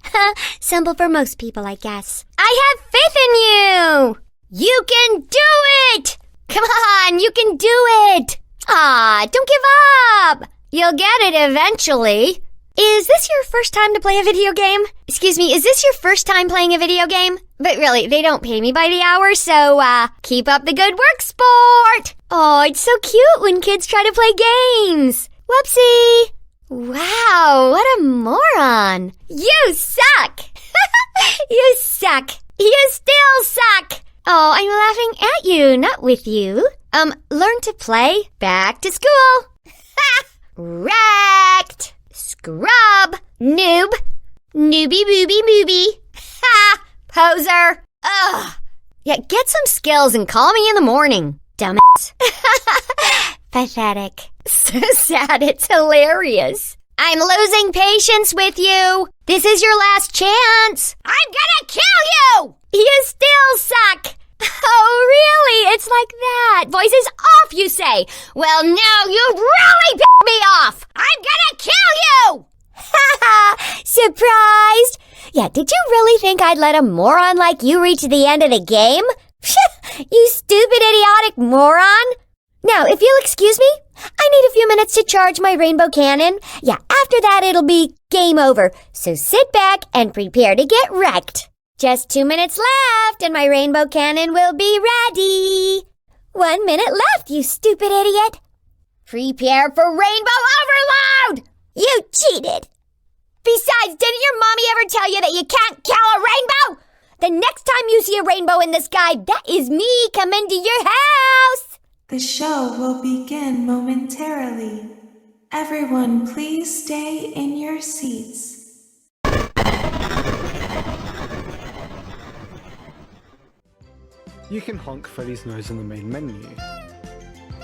Simple for most people, I guess. I have faith in you! You can do it! Come on, you can do it! Don't give up! You'll get it eventually. Is this your first time to play a video game? Excuse me, is this your first time playing a video game? But really, they don't pay me by the hour, so, keep up the good work, sport! Oh, it's so cute when kids try to play games. Whoopsie! Wow, what a moron! You suck! You suck! You still suck! Oh, I'm laughing at you, not with you. Learn to play. Back to school. Ha! Wrecked! Scrub! Noob! Newbie booby moobie! Ha! Poser! Ugh! Yeah, get some skills and call me in the morning, dumbass. Pathetic. So sad, it's hilarious. I'm losing patience with you. This is your last chance. I'm gonna kill you! You still suck. Oh, really? It's like that. Voice is off, you say. Well, now you've really pissed me off. I'm gonna kill you! Ha ha! Surprised? Yeah, did you really think I'd let a moron like you reach the end of the game? You stupid, idiotic moron! Now, if you'll excuse me, I need a few minutes to charge my rainbow cannon. Yeah, after that it'll be game over. So sit back and prepare to get wrecked. Just 2 minutes left and my rainbow cannon will be ready. 1 minute left, you stupid idiot. Prepare for rainbow overload! You cheated! Besides, didn't your mommy ever tell you that you can't kill a rainbow? The next time you see a rainbow in the sky, that is me coming to your house! The show will begin momentarily. Everyone, please stay in your seats. You can honk Freddy's nose in the main menu.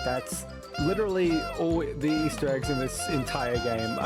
That's literally all the Easter eggs in this entire game.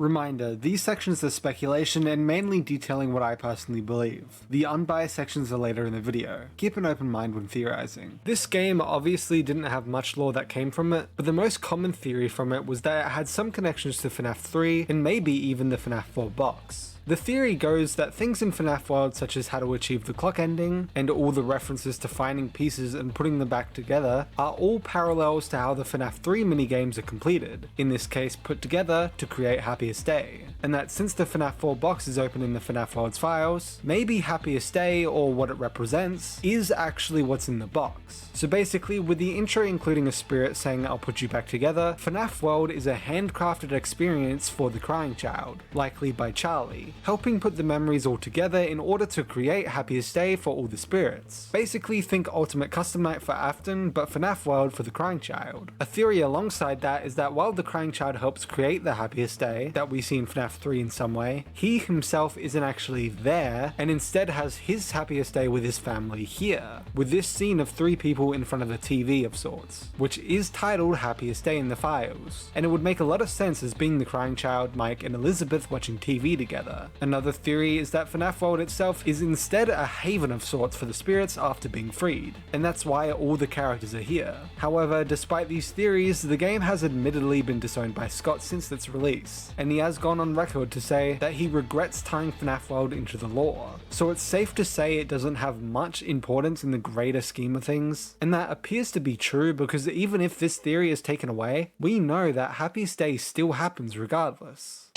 Reminder, these sections are speculation and mainly detailing what I personally believe. The unbiased sections are later in the video. Keep an open mind when theorizing. This game obviously didn't have much lore that came from it, but the most common theory from it was that it had some connections to FNAF 3 and maybe even the FNAF 4 box. The theory goes that things in FNAF World such as how to achieve the clock ending, and all the references to finding pieces and putting them back together are all parallels to how the FNAF 3 minigames are completed, in this case put together to create Happiest Day, and that since the FNAF 4 box is open in the FNAF World's files, maybe Happiest Day, or what it represents, is actually what's in the box. So basically, with the intro including a spirit saying I'll put you back together, FNAF World is a handcrafted experience for the crying child, likely by Charlie, helping put the memories all together in order to create Happiest Day for all the spirits. Basically think Ultimate Custom Night for Afton, but FNAF World for the crying child. A theory alongside that is that while the crying child helps create the Happiest Day that we see in FNAF 3 in some way, he himself isn't actually there and instead has his Happiest Day with his family here, with this scene of 3 people in front of a TV of sorts, which is titled Happiest Day in the files, and it would make a lot of sense as being the crying child, Mike, and Elizabeth watching TV together. Another theory is that FNAF World itself is instead a haven of sorts for the spirits after being freed, and that's why all the characters are here. However, despite these theories, the game has admittedly been disowned by Scott since its release, and he has gone on record to say that he regrets tying FNAF World into the lore, so it's safe to say it doesn't have much importance in the greater scheme of things. And that appears to be true because even if this theory is taken away, we know that Happiest Day still happens regardless.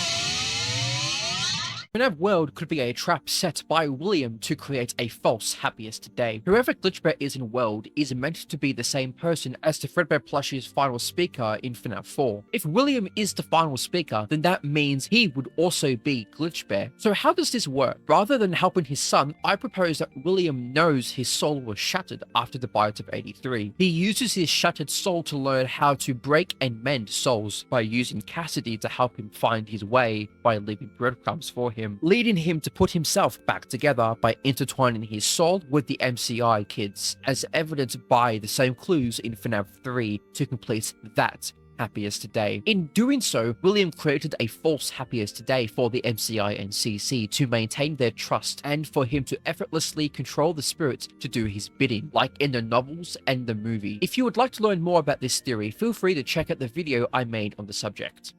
FNAF World could be a trap set by William to create a false Happiest Day. Whoever Glitchbear is in World is meant to be the same person as the Fredbear plushie's final speaker in FNAF 4. If William is the final speaker, then that means he would also be Glitchbear. So how does this work? Rather than helping his son, I propose that William knows his soul was shattered after the Biote of 83. He uses his shattered soul to learn how to break and mend souls by using Cassidy to help him find his way by leaving breadcrumbs for him, leading him to put himself back together by intertwining his soul with the MCI kids, as evidenced by the same clues in FNAF 3 to complete that Happiest Day. In doing so, William created a false Happiest Day for the MCI and CC to maintain their trust and for him to effortlessly control the spirits to do his bidding, like in the novels and the movie. If you would like to learn more about this theory, feel free to check out the video I made on the subject.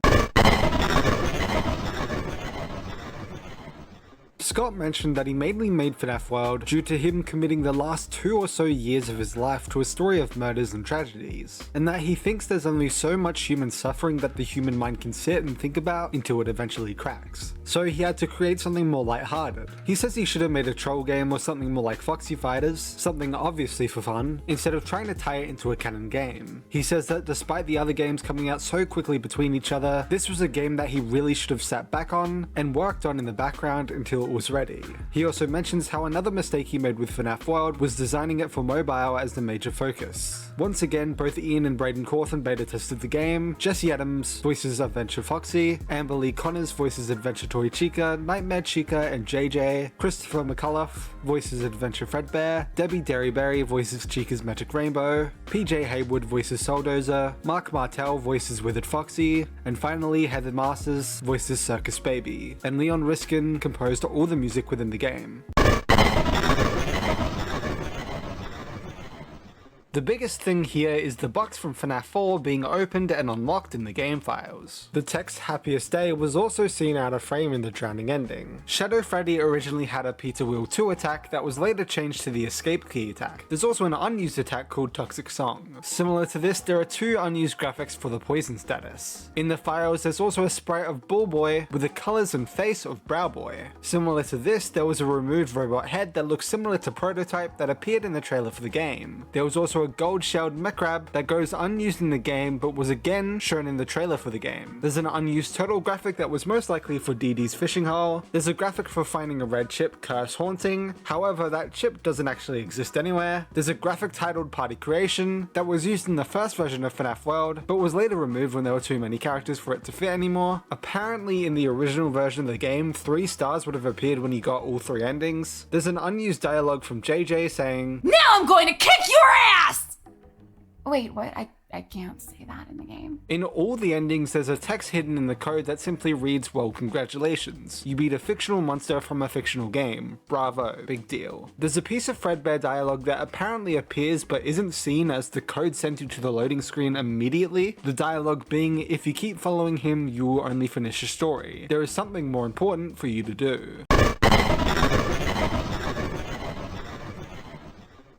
Scott mentioned that he mainly made FNAF World due to him committing the last 2 or so years of his life to a story of murders and tragedies, and that he thinks there's only so much human suffering that the human mind can sit and think about until it eventually cracks. So he had to create something more lighthearted. He says he should have made a troll game or something more like Foxy Fighters, something obviously for fun, instead of trying to tie it into a canon game. He says that despite the other games coming out so quickly between each other, this was a game that he really should have sat back on and worked on in the background until it was ready. He also mentions how another mistake he made with FNAF World was designing it for mobile as the major focus. Once again, both Ian and Braden Cawthon beta tested the game, Jesse Adams voices Adventure Foxy, Amber Lee Connors voices Adventure Toy Chica, Nightmare Chica and JJ, Christopher McCullough voices Adventure Fredbear, Debbie Derryberry voices Chica's Magic Rainbow, PJ Haywood voices Souldozer, Mark Martell voices Withered Foxy, and finally Heather Masters voices Circus Baby, and Leon Riskin composed all the music within the game. The biggest thing here is the box from FNAF 4 being opened and unlocked in the game files. The text Happiest Day was also seen out of frame in the drowning ending. Shadow Freddy originally had a Pizza Wheel 2 attack that was later changed to the Escape Key attack. There's also an unused attack called Toxic Song. Similar to this, there are 2 unused graphics for the poison status. In the files, there's also a sprite of Bull Boy with the colors and face of Brow Boy. Similar to this, there was a removed robot head that looks similar to Prototype that appeared in the trailer for the game. There was also a gold-shelled Mecrab that goes unused in the game but was again shown in the trailer for the game. There's an unused turtle graphic that was most likely for Dee Dee's fishing hole. There's a graphic for finding a red chip, Curse Haunting. However, that chip doesn't actually exist anywhere. There's a graphic titled Party Creation that was used in the first version of FNAF World but was later removed when there were too many characters for it to fit anymore. Apparently in the original version of the game, 3 stars would have appeared when you got all 3 endings. There's an unused dialogue from JJ saying, "Now I'm going to kick your ass!" Wait, what? I can't say that in the game. In all the endings, there's a text hidden in the code that simply reads, well, congratulations. You beat a fictional monster from a fictional game. Bravo. Big deal. There's a piece of Fredbear dialogue that apparently appears but isn't seen as the code sent you to the loading screen immediately. The dialogue being, if you keep following him, you will only finish your story. There is something more important for you to do.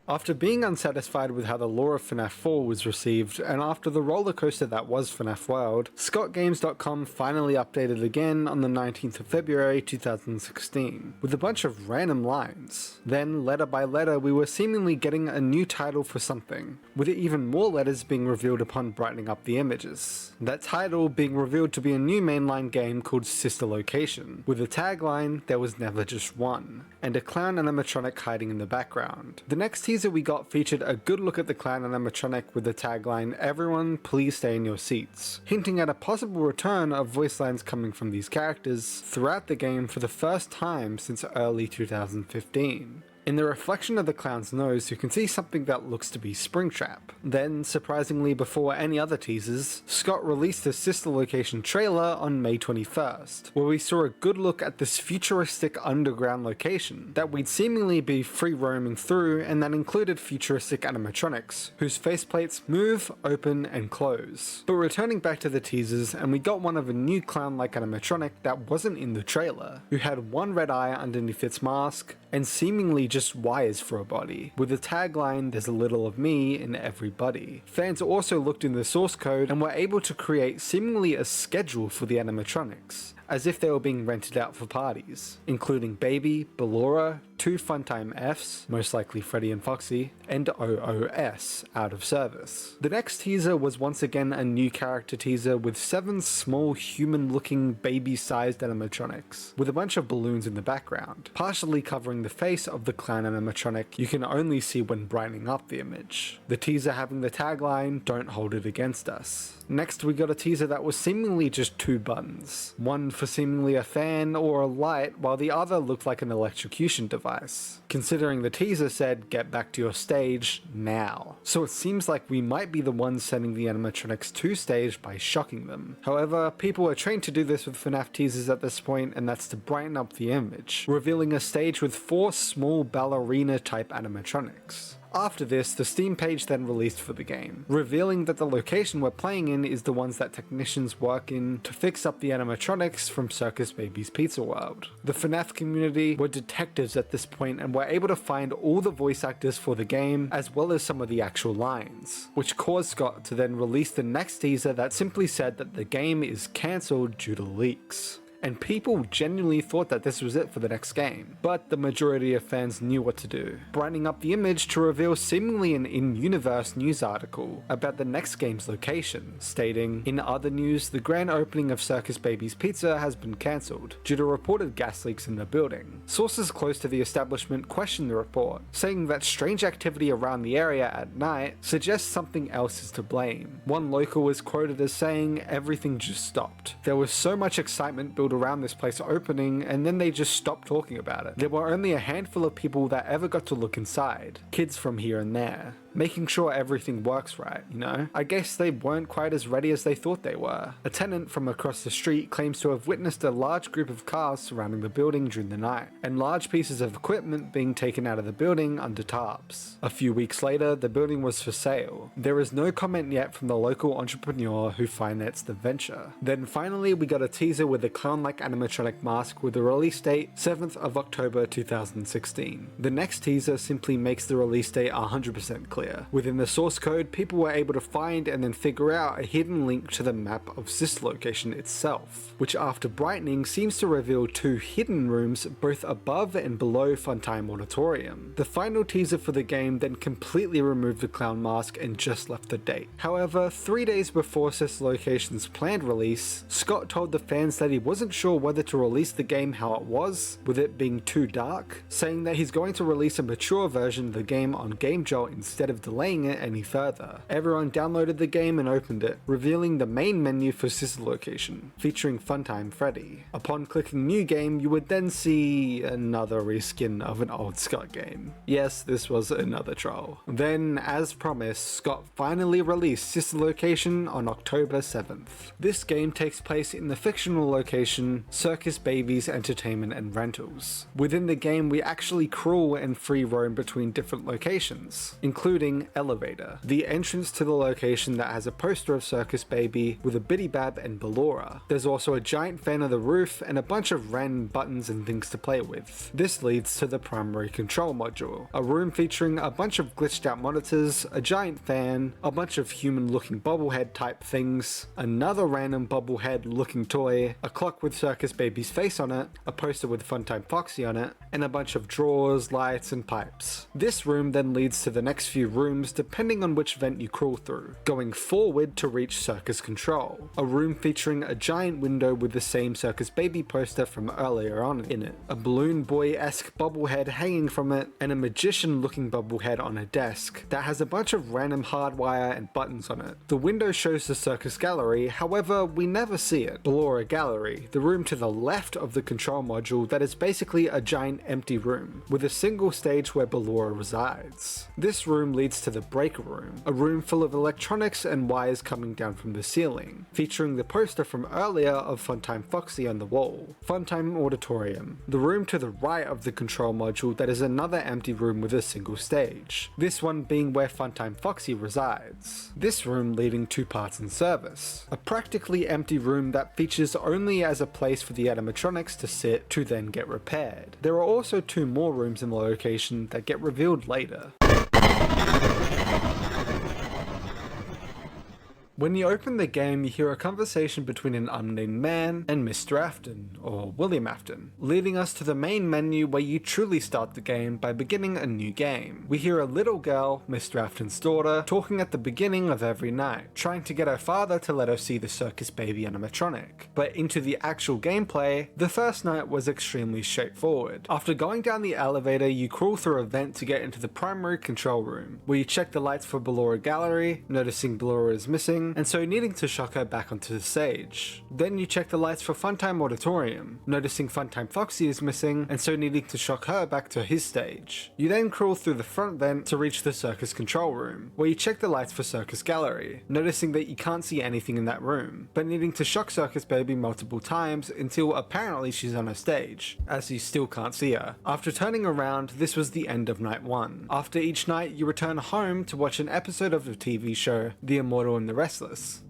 After being unsatisfied with how the lore of FNAF 4 was received, and after the rollercoaster that was FNAF World, ScottGames.com finally updated again on the 19th of February 2016, with a bunch of random lines. Then, letter by letter, we were seemingly getting a new title for something, with even more letters being revealed upon brightening up the images. That title being revealed to be a new mainline game called Sister Location, with a tagline, "There was never just one," and a clown animatronic hiding in the background. The next teaser we got featured a good look at the clown animatronic with the tagline, "Everyone, please stay in your seats," hinting at a possible return of voice lines coming from these characters throughout the game for the first time since early 2015. In the reflection of the clown's nose, you can see something that looks to be Springtrap. Then, surprisingly before any other teasers, Scott released a Sister Location trailer on May 21st, where we saw a good look at this futuristic underground location that we'd seemingly be free roaming through, and that included futuristic animatronics, whose faceplates move, open, and close. But returning back to the teasers, and we got one of a new clown-like animatronic that wasn't in the trailer, who had one red eye underneath its mask, and seemingly just wires for a body, with the tagline, "There's a little of me in everybody." Fans also looked in the source code and were able to create seemingly a schedule for the animatronics, as if they were being rented out for parties, including Baby, Ballora, 2 Funtime Fs, most likely Freddy and Foxy, and OOS, out of service. The next teaser was once again a new character teaser with 7 small human-looking baby-sized animatronics, with a bunch of balloons in the background, partially covering the face of the clown animatronic you can only see when brightening up the image. The teaser having the tagline, "Don't hold it against us." Next we got a teaser that was seemingly just 2 buttons, one for seemingly a fan or a light, while the other looked like an electrocution device, considering the teaser said, "Get back to your stage now." So it seems like we might be the ones sending the animatronics to stage by shocking them. However, people are trained to do this with FNAF teasers at this point, and that's to brighten up the image, revealing a stage with 4 small ballerina type animatronics. After this, the Steam page then released for the game, revealing that the location we're playing in is the ones that technicians work in to fix up the animatronics from Circus Baby's Pizza World. The FNAF community were detectives at this point and were able to find all the voice actors for the game, as well as some of the actual lines, which caused Scott to then release the next teaser that simply said that the game is cancelled due to leaks. And people genuinely thought that this was it for the next game, but the majority of fans knew what to do, brightening up the image to reveal seemingly an in-universe news article about the next game's location, stating, "In other news, the grand opening of Circus Baby's Pizza has been cancelled due to reported gas leaks in the building." Sources close to the establishment questioned the report, saying that strange activity around the area at night suggests something else is to blame. One local was quoted as saying, "Everything just stopped. There was so much excitement built around this place opening, and then they just stopped talking about it. There were only a handful of people that ever got to look inside, kids from here and there, making sure everything works right, you know? I guess they weren't quite as ready as they thought they were." A tenant from across the street claims to have witnessed a large group of cars surrounding the building during the night, and large pieces of equipment being taken out of the building under tarps. A few weeks later, the building was for sale. There is no comment yet from the local entrepreneur who financed the venture. Then finally, we got a teaser with a clown-like animatronic mask with a release date 7th of October 2016. The next teaser simply makes the release date 100% clear. Within the source code, people were able to find and then figure out a hidden link to the map of Sister Location itself, which after brightening seems to reveal 2 hidden rooms both above and below Funtime Auditorium. The final teaser for the game then completely removed the clown mask and just left the date. However, 3 days before Sister Location's planned release, Scott told the fans that he wasn't sure whether to release the game how it was, with it being too dark, saying that he's going to release a mature version of the game on Game Jolt instead of of delaying it any further. Everyone downloaded the game and opened it, revealing the main menu for Sister Location, featuring Funtime Freddy. Upon clicking New Game, you would then see another reskin of an old Scott game. Yes, this was another troll. Then, as promised, Scott finally released Sister Location on October 7th. This game takes place in the fictional location Circus Baby's Entertainment and Rentals. Within the game, we actually crawl and free roam between different locations, including Elevator, the entrance to the location that has a poster of Circus Baby with a Biddy Bab and Ballora. There's also a giant fan on the roof and a bunch of random buttons and things to play with. This leads to the primary control module, a room featuring a bunch of glitched out monitors, a giant fan, a bunch of human looking bobblehead type things, another random bobblehead looking toy, a clock with Circus Baby's face on it, a poster with Funtime Foxy on it, and a bunch of drawers, lights, and pipes. This room then leads to the next few rooms depending on which vent you crawl through, going forward to reach Circus Control, a room featuring a giant window with the same Circus Baby poster from earlier on in it, a Balloon Boy-esque bobblehead hanging from it, and a magician looking bobblehead on a desk that has a bunch of random hardwire and buttons on it. The window shows the Circus Gallery, however we never see it. Ballora Gallery, the room to the left of the control module that is basically a giant empty room, with a single stage where Ballora resides. This room leads to the breaker room, a room full of electronics and wires coming down from the ceiling, featuring the poster from earlier of Funtime Foxy on the wall. Funtime Auditorium, the room to the right of the control module that is another empty room with a single stage, this one being where Funtime Foxy resides. This room leading to Parts and Service, a practically empty room that features only as a place for the animatronics to sit to then get repaired. There are also 2 more rooms in the location that get revealed later. When you open the game, you hear a conversation between an unnamed man and Mr. Afton, or William Afton, leading us to the main menu where you truly start the game by beginning a new game. We hear a little girl, Mr. Afton's daughter, talking at the beginning of every night, trying to get her father to let her see the Circus Baby animatronic. But into the actual gameplay, the first night was extremely straightforward. After going down the elevator, you crawl through a vent to get into the primary control room, where you check the lights for Ballora Gallery, noticing Ballora is missing, and so needing to shock her back onto the stage. Then you check the lights for Funtime Auditorium, noticing Funtime Foxy is missing, and so needing to shock her back to his stage. You then crawl through the front vent to reach the Circus Control Room, where you check the lights for Circus Gallery, noticing that you can't see anything in that room, but needing to shock Circus Baby multiple times until apparently she's on a stage, as you still can't see her. After turning around, this was the end of night 1. After each night, you return home to watch an episode of the TV show The Immortal and the Restless.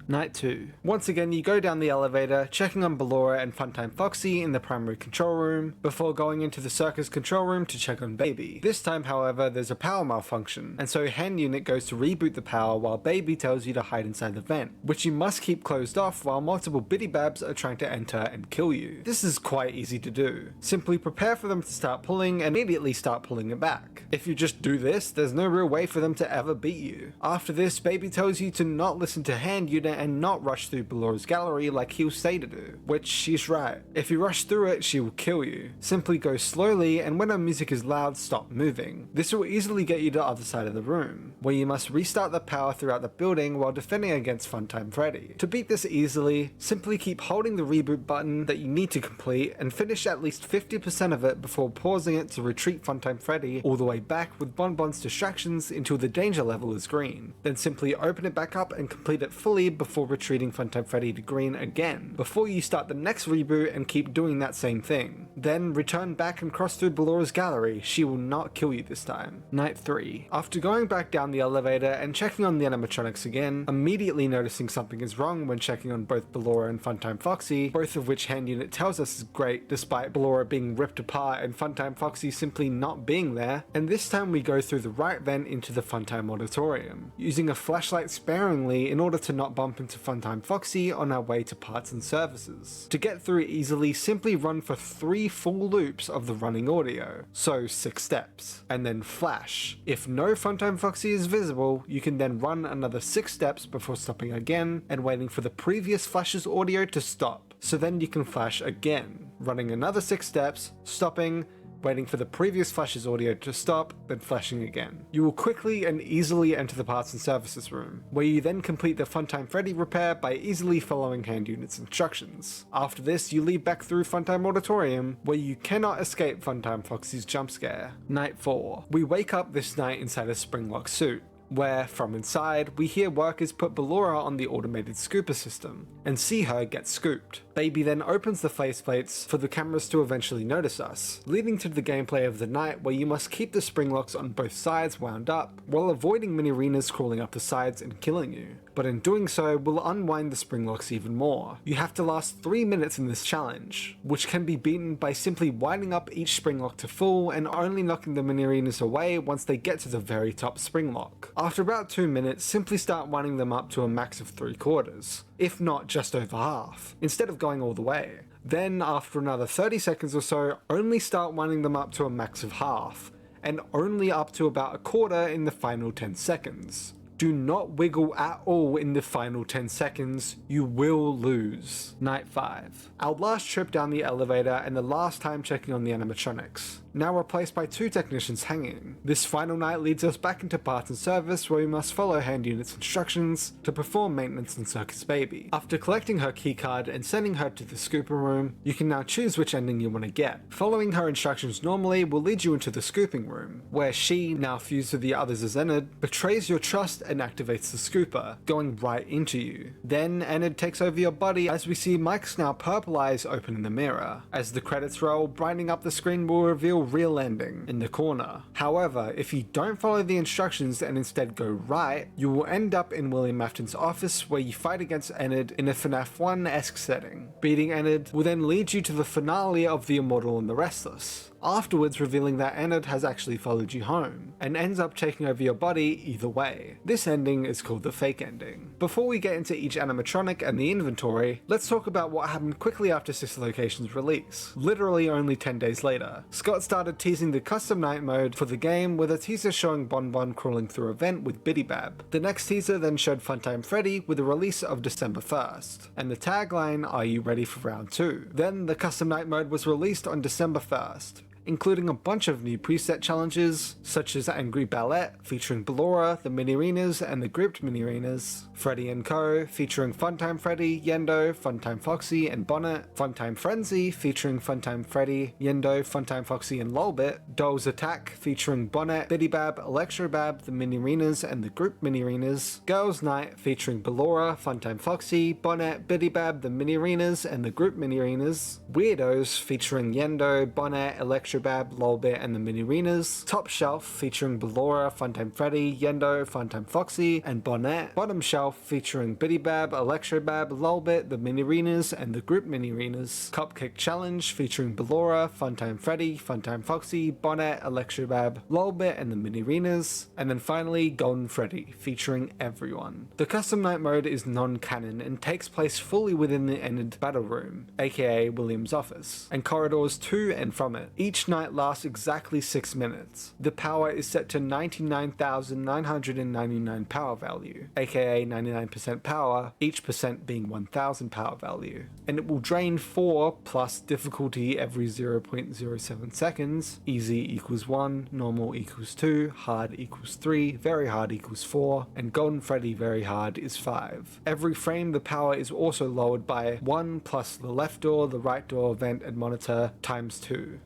Night 2. Once again, you go down the elevator, checking on Ballora and Funtime Foxy in the primary control room, before going into the Circus Control Room to check on Baby. This time, however, there's a power malfunction, and so Hand Unit goes to reboot the power while Baby tells you to hide inside the vent, which you must keep closed off while multiple Biddy Babs are trying to enter and kill you. This is quite easy to do. Simply prepare for them to start pulling and immediately start pulling it back. If you just do this, there's no real way for them to ever beat you. After this, Baby tells you to not listen to Hand Unit and not rush through Ballora's Gallery like he'll say to do, which she's right. If you rush through it, she will kill you. Simply go slowly, and when her music is loud, stop moving. This will easily get you to the other side of the room, where you must restart the power throughout the building while defending against Funtime Freddy. To beat this easily, simply keep holding the reboot button that you need to complete and finish at least 50% of it before pausing it to retreat Funtime Freddy all the way back with Bonbon's distractions until the danger level is green. Then simply open it back up and complete it fully before retreating Funtime Freddy to green again, before you start the next reboot and keep doing that same thing. Then return back and cross through Ballora's Gallery. She will not kill you this time. Night 3. After going back down the elevator and checking on the animatronics again, immediately noticing something is wrong when checking on both Ballora and Funtime Foxy, both of which Hand Unit tells us is great despite Ballora being ripped apart and Funtime Foxy simply not being there, and this time we go through the right vent into the Funtime Auditorium, using a flashlight sparingly in order to not bump into Funtime Foxy on our way to Parts and Services. To get through easily, simply run for 3 full loops of the running audio, so 6 steps, and then flash. If no Funtime Foxy is visible, you can then run another 6 steps before stopping again and waiting for the previous flash's audio to stop, so then you can flash again, running another 6 steps, stopping, waiting for the previous flash's audio to stop, then flashing again. You will quickly and easily enter the parts and services room, where you then complete the Funtime Freddy repair by easily following Hand Unit's instructions. After this, you lead back through Funtime Auditorium, where you cannot escape Funtime Foxy's jump scare. Night 4. We wake up this night inside a Springlock suit, where, from inside, we hear workers put Ballora on the automated scooper system, and see her get scooped. Baby then opens the faceplates for the cameras to eventually notice us, leading to the gameplay of the night where you must keep the springlocks on both sides wound up, while avoiding mini-arenas crawling up the sides and killing you. But in doing so, will unwind the springlocks even more. You have to last 3 minutes in this challenge, which can be beaten by simply winding up each springlock to full and only knocking the mini-arenas away once they get to the very top springlock. After about 2 minutes, simply start winding them up to a max of 3/4, if not just over half, instead of going all the way. Then, after another 30 seconds or so, only start winding them up to a max of half, and only up to about a quarter in the final 10 seconds. Do not wiggle at all in the final 10 seconds, you will lose. Night 5. Our last trip down the elevator and the last time checking on the animatronics, now replaced by 2 technicians hanging. This final night leads us back into parts and service where we must follow Hand Unit's instructions to perform maintenance on Circus Baby. After collecting her keycard and sending her to the scooper room, you can now choose which ending you want to get. Following her instructions normally will lead you into the scooping room, where she, now fused with the others as Enid, betrays your trust and activates the scooper, going right into you. Then Enid takes over your body as we see Mike's now purple eyes open in the mirror. As the credits roll, brightening up the screen will reveal real ending in the corner. However, if you don't follow the instructions and instead go right, you will end up in William Afton's office where you fight against Enid in a FNAF 1-esque setting. Beating Enid will then lead you to the finale of The Immortal and the Restless, afterwards revealing that Enid has actually followed you home, and ends up taking over your body either way. This ending is called the fake ending. Before we get into each animatronic and the inventory, let's talk about what happened quickly after Sister Location's release. Literally only 10 days later, Scott started teasing the custom night mode for the game with a teaser showing Bon Bon crawling through a vent with Biddy Bab. The next teaser then showed Funtime Freddy with the release of December 1st, and the tagline, "Are you ready for round 2? Then the custom night mode was released on December 1st. Including a bunch of new preset challenges, such as Angry Ballet, featuring Ballora, the mini-arenas, and the grouped mini-arenas, Freddy & Co., featuring Funtime Freddy, Yendo, Funtime Foxy, and Bonnet, Funtime Frenzy, featuring Funtime Freddy, Yendo, Funtime Foxy, and Lolbit, Dolls Attack, featuring Bonnet, Biddy Bab, Electrobab, the mini-arenas, and the group mini-arenas, Girls Night, featuring Ballora, Funtime Foxy, Bonnet, Biddy Bab, the mini-arenas, and the group mini-arenas, Weirdos, featuring Yendo, Bonnet, Electrobab, Lolbit, and the mini-arenas, Top Shelf, featuring Ballora, Funtime Freddy, Yendo, Funtime Foxy, and Bonnet, Bottom Shelf, featuring Biddy Bab, Electrobab, Lolbit, the mini-arenas, and the group mini-arenas, Cupcake Challenge, featuring Ballora, Funtime Freddy, Funtime Foxy, Bonnet, Electrobab, Lolbit, and the mini-arenas, and then finally Golden Freddy, featuring everyone. The custom night mode is non-canon and takes place fully within the Enid battle room, aka William's office, and corridors to and from it. Each night lasts exactly 6 minutes. The power is set to 99,999 power value, aka 99% power, each percent being 1000 power value, and it will drain 4 plus difficulty every 0.07 seconds, easy equals 1, normal equals 2, hard equals 3, very hard equals 4, and Golden Freddy very hard is 5. Every frame the power is also lowered by 1 plus the left door, the right door, vent, and monitor times 2.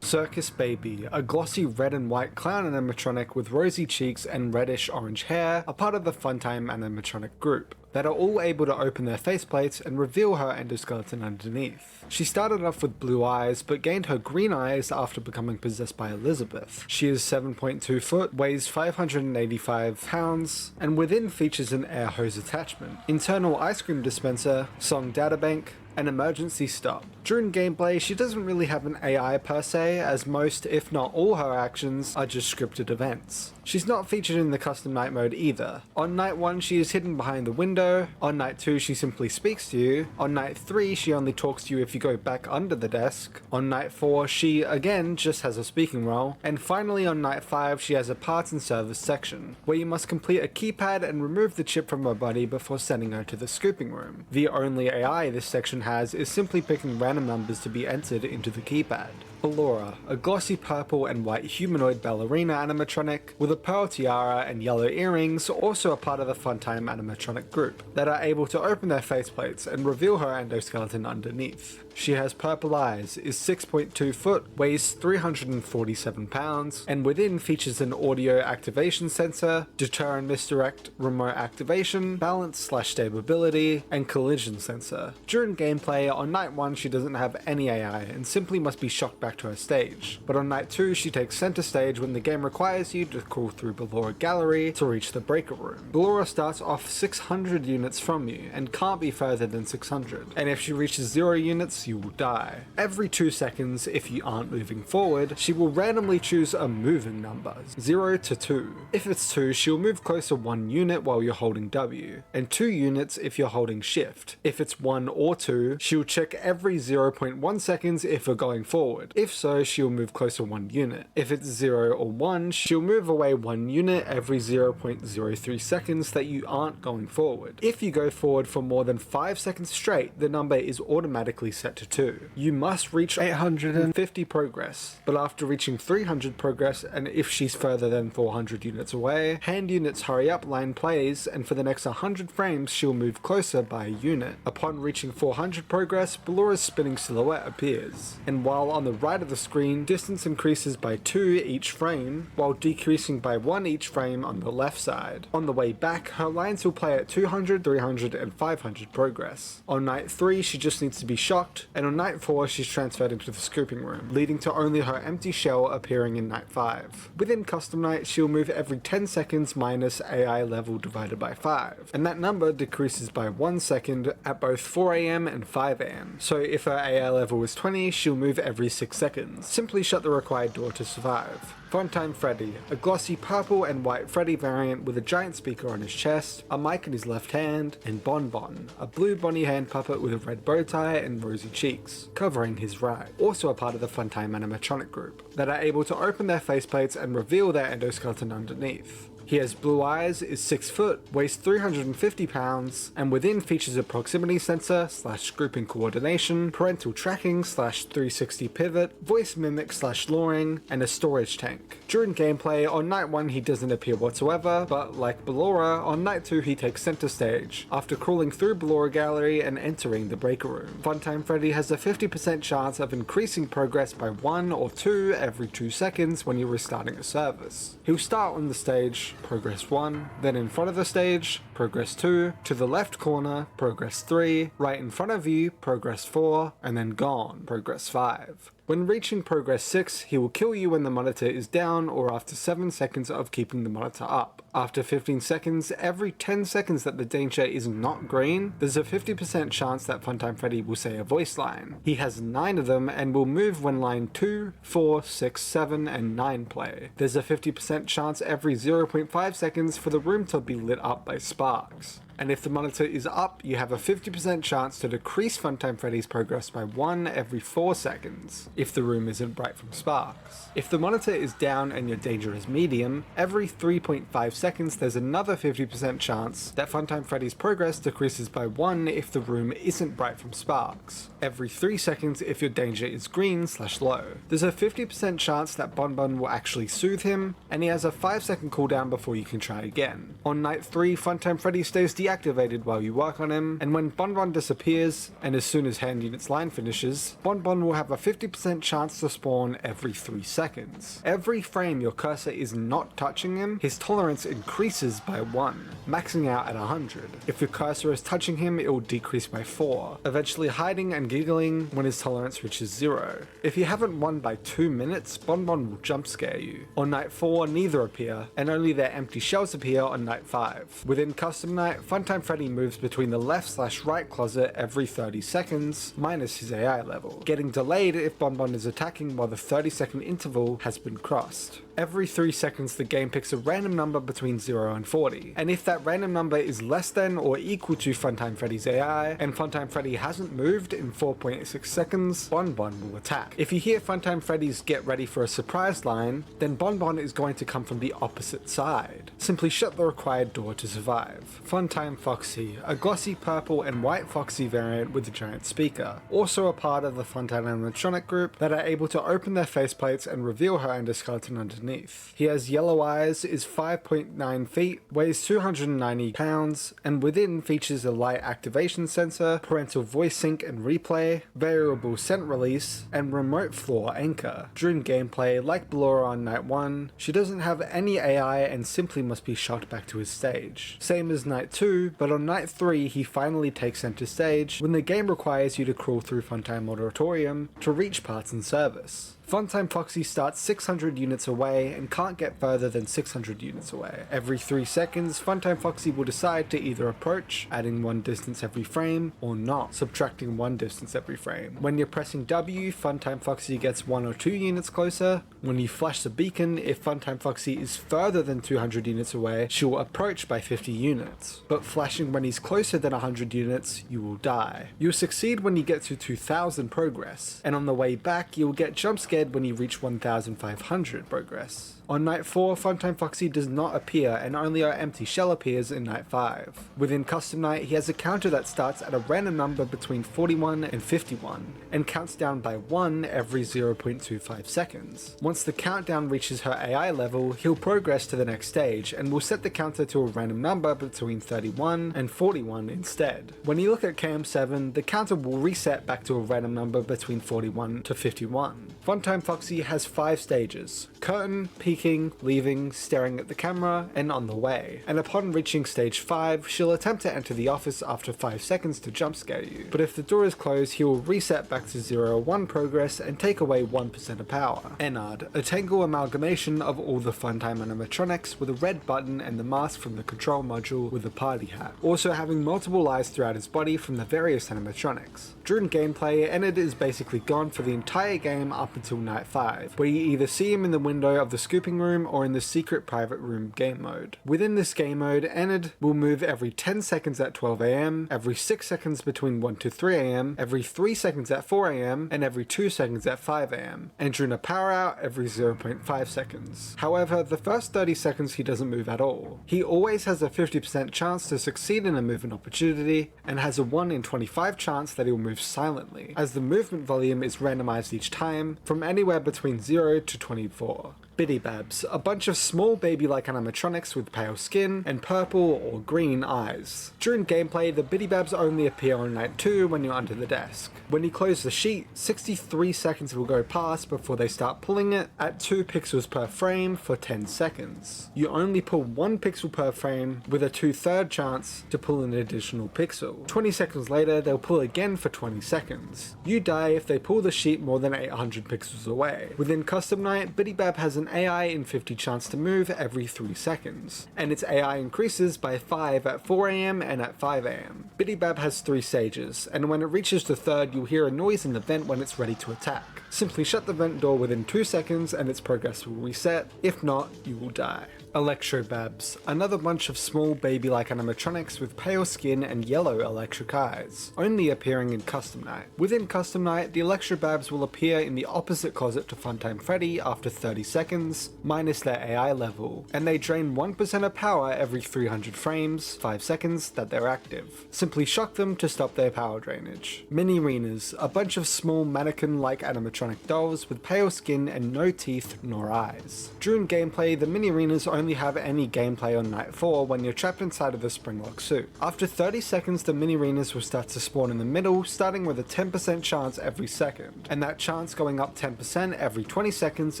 Circus Baby, a glossy red and white clown animatronic with rosy cheeks and reddish orange hair, are part of the Funtime animatronic group that are all able to open their faceplates and reveal her endoskeleton underneath. She started off with blue eyes, but gained her green eyes after becoming possessed by Elizabeth. She is 7.2 foot, weighs 585 pounds, and within features an air hose attachment, internal ice cream dispenser, song databank, an emergency stop. During gameplay, she doesn't really have an AI per se, as most, if not all her actions, are just scripted events. She's not featured in the custom night mode either. On night 1 she is hidden behind the window, on night 2 she simply speaks to you, on night 3 she only talks to you if you go back under the desk, on night 4 she again just has a speaking role, and finally on night 5 she has a parts and service section, where you must complete a keypad and remove the chip from her body before sending her to the scooping room. The only AI this section has is simply picking random numbers to be entered into the keypad. Ballora, a glossy purple and white humanoid ballerina animatronic with a pearl tiara and yellow earrings, also a part of the Funtime animatronic group, that are able to open their faceplates and reveal her endoskeleton underneath. She has purple eyes, is 6.2 foot, weighs 347 pounds, and within features an audio activation sensor, deter and misdirect remote activation, balance/stability, and collision sensor. During gameplay, on night 1 she doesn't have any AI and simply must be shocked back to her stage, but on night 2 she takes center stage when the game requires you to crawl through Ballora Gallery to reach the breaker room. Ballora starts off 600 units from you and can't be further than 600, and if she reaches 0 units you will die. Every 2 seconds, if you aren't moving forward, she will randomly choose a moving number, 0 to 2. If it's 2, she'll move closer 1 unit while you're holding W, and 2 units if you're holding shift. If it's 1 or 2, she'll check every 0.1 seconds if you're going forward. If so, she'll move closer 1 unit. If it's 0 or 1, she'll move away 1 unit every 0.03 seconds that you aren't going forward. If you go forward for more than 5 seconds straight, the number is automatically set to 2. You must reach 850 progress, but after reaching 300 progress, and if she's further than 400 units away, hand units hurry up line plays, and for the next 100 frames she'll move closer by a unit. Upon reaching 400 progress, Ballora's spinning silhouette appears, and while on the right of the screen, distance increases by 2 each frame, while decreasing by 1 each frame on the left side. On the way back, her lines will play at 200, 300, and 500 progress. On night 3, she just needs to be shocked, and on night 4 she's transferred into the scooping room, leading to only her empty shell appearing in night 5. Within custom night, she'll move every 10 seconds minus AI level divided by 5, and that number decreases by 1 second at both 4 AM and 5 AM. So if her AI level is 20, she'll move every 6 seconds. Simply shut the required door to survive. Funtime Freddy, a glossy purple and white Freddy variant with a giant speaker on his chest, a mic in his left hand, and Bon Bon, a blue Bonnie hand puppet with a red bow tie and rosy cheeks, covering his right, also a part of the Funtime animatronic group, that are able to open their faceplates and reveal their endoskeleton underneath. He has blue eyes, is 6 foot, weighs 350 pounds, and within features a proximity sensor / grouping coordination, parental tracking / 360 pivot, voice mimic / luring, and a storage tank. During gameplay, on night 1 he doesn't appear whatsoever, but like Ballora, on night 2 he takes center stage, after crawling through Ballora Gallery and entering the breaker room. Funtime Freddy has a 50% chance of increasing progress by 1 or 2 every 2 seconds when you're restarting a service. He'll start on the stage, progress 1, then in front of the stage, progress 2, to the left corner, progress 3, right in front of you, progress 4, and then gone, progress 5. When reaching progress 6, he will kill you when the monitor is down or after 7 seconds of keeping the monitor up. After 15 seconds, every 10 seconds that the danger is not green, there's a 50% chance that Funtime Freddy will say a voice line. He has 9 of them and will move when line 2, 4, 6, 7, and 9 play. There's a 50% chance every 0.5 seconds for the room to be lit up by sparks. And if the monitor is up, you have a 50% chance to decrease Funtime Freddy's progress by 1 every 4 seconds, if the room isn't bright from sparks. If the monitor is down and your danger is medium, every 3.5 seconds there's another 50% chance that Funtime Freddy's progress decreases by 1 if the room isn't bright from sparks. Every 3 seconds if your danger is green / low. There's a 50% chance that Bon Bon will actually soothe him, and he has a 5-second cooldown before you can try again. On night 3, Funtime Freddy stays deactivated while you work on him, and when Bon Bon disappears, and as soon as hand unit's line finishes, Bon Bon will have a 50% chance to spawn every 3 seconds. Every frame your cursor is not touching him, his tolerance increases by 1, maxing out at 100. If your cursor is touching him, it will decrease by 4, eventually hiding and giggling when his tolerance reaches 0. If you haven't won by 2 minutes, Bon Bon will jump scare you. On night 4, neither appear, and only their empty shells appear on night 5. Within custom night, Funtime Freddy moves between the left/right closet every 30 seconds, minus his AI level, getting delayed if Bonbon is attacking while the 30-second interval has been crossed. Every 3 seconds the game picks a random number between 0 and 40, and if that random number is less than or equal to Funtime Freddy's AI, and Funtime Freddy hasn't moved in 4.6 seconds, Bonbon will attack. If you hear Funtime Freddy's "get ready for a surprise" line, then Bonbon is going to come from the opposite side. Simply shut the required door to survive. Funtime Foxy, a glossy purple and white Foxy variant with a giant speaker, also a part of the Funtime animatronic group that are able to open their faceplates and reveal her endoskeleton underneath. He has yellow eyes, is 5.9 feet, weighs 290 pounds, and within features a light activation sensor, parental voice sync and replay, variable scent release, and remote floor anchor. During gameplay, like Ballora on Night 1, she doesn't have any AI and simply must be shot back to his stage. Same as Night 2, but on Night 3 he finally takes center stage when the game requires you to crawl through Funtime Auditorium to reach parts in service. Funtime Foxy starts 600 units away and can't get further than 600 units away. Every 3 seconds, Funtime Foxy will decide to either approach, adding 1 distance every frame, or not, subtracting 1 distance every frame. When you're pressing W, Funtime Foxy gets 1 or 2 units closer. When you flash the beacon, if Funtime Foxy is further than 200 units away, she will approach by 50 units. But flashing when he's closer than 100 units, you will die. You'll succeed when you get to 2000 progress, and on the way back, you'll get jump scared when you reach 1500 progress. On Night 4, Funtime Foxy does not appear and only our empty shell appears in Night 5. Within Custom Night, he has a counter that starts at a random number between 41 and 51, and counts down by 1 every 0.25 seconds. Once the countdown reaches her AI level, he'll progress to the next stage, and will set the counter to a random number between 31 and 41 instead. When you look at KM7, the counter will reset back to a random number between 41 to 51. Funtime Foxy has 5 stages: curtain, peeking, leaving, staring at the camera, and on the way. And upon reaching stage 5, she'll attempt to enter the office after 5 seconds to jump scare you. But if the door is closed, he will reset back to 0 or 1 progress and take away 1% of power. Ennard, a Tangle amalgamation of all the Funtime animatronics with a red button and the mask from the control module with a party hat, also having multiple eyes throughout his body from the various animatronics. During gameplay, Ennard is basically gone for the entire game up until Night 5, where you either see him in the window of the scooping room or in the secret private room game mode. Within this game mode, Ennard will move every 10 seconds at 12 AM, every 6 seconds between 1 to 3 AM, every 3 seconds at 4 AM, and every 2 seconds at 5 AM, and during a power out every 0.5 seconds. However, the first 30 seconds he doesn't move at all. He always has a 50% chance to succeed in a movement opportunity, and has a 1 in 25 chance that he'll move silently, as the movement volume is randomized each time, from anywhere between 0 to 24. Bidybabs, a bunch of small baby-like animatronics with pale skin and purple or green eyes. During gameplay, the Bidybabs only appear on Night 2 when you're under the desk. When you close the sheet, 63 seconds will go past before they start pulling it at 2 pixels per frame for 10 seconds. You only pull 1 pixel per frame with a 2/3 chance to pull an additional pixel. 20 seconds later, they'll pull again for 20 seconds. You die if they pull the sheet more than 800 pixels away. Within Custom Night, Bidybab has an AI in 50 chance to move every 3 seconds, and its AI increases by 5 at 4 AM and at 5 AM. Bidybab has 3 stages, and when it reaches the 3rd, you'll hear a noise in the vent when it's ready to attack. Simply shut the vent door within 2 seconds and its progress will reset. If not, you will die. Electrobabs, another bunch of small baby-like animatronics with pale skin and yellow electric eyes, only appearing in Custom Night. Within Custom Night, the Electrobabs will appear in the opposite closet to Funtime Freddy after 30 seconds, minus their AI level, and they drain 1% of power every 300 frames, 5 seconds that they're active. Simply shock them to stop their power drainage. Mini-Renas, a bunch of small mannequin-like animatronic dolls with pale skin and no teeth nor eyes. During gameplay, the Mini-Renas only have any gameplay on Night 4 when you're trapped inside of the Springlock suit. After 30 seconds, the Mini-Renas will start to spawn in the middle, starting with a 10% chance every second, and that chance going up 10% every 20 seconds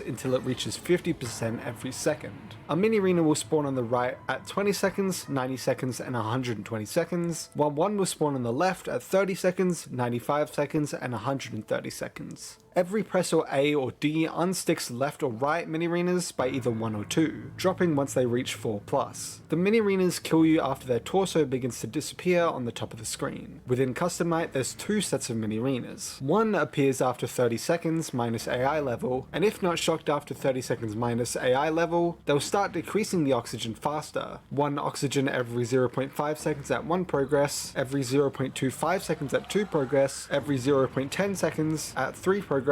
until it reaches 50% every second. A Mini-Rena will spawn on the right at 20 seconds, 90 seconds, and 120 seconds, while one will spawn on the left at 30 seconds, 95 seconds, and 130 seconds. Every press or A or D unsticks left or right mini-arenas by either 1 or 2, dropping once they reach 4+. The mini-arenas kill you after their torso begins to disappear on the top of the screen. Within Custom Night, there's 2 sets of mini-arenas. One appears after 30 seconds minus AI level, and if not shocked after 30 seconds minus AI level, they'll start decreasing the oxygen faster. 1 oxygen every 0.5 seconds at 1 progress, every 0.25 seconds at 2 progress, every 0.10 seconds at 3 progress,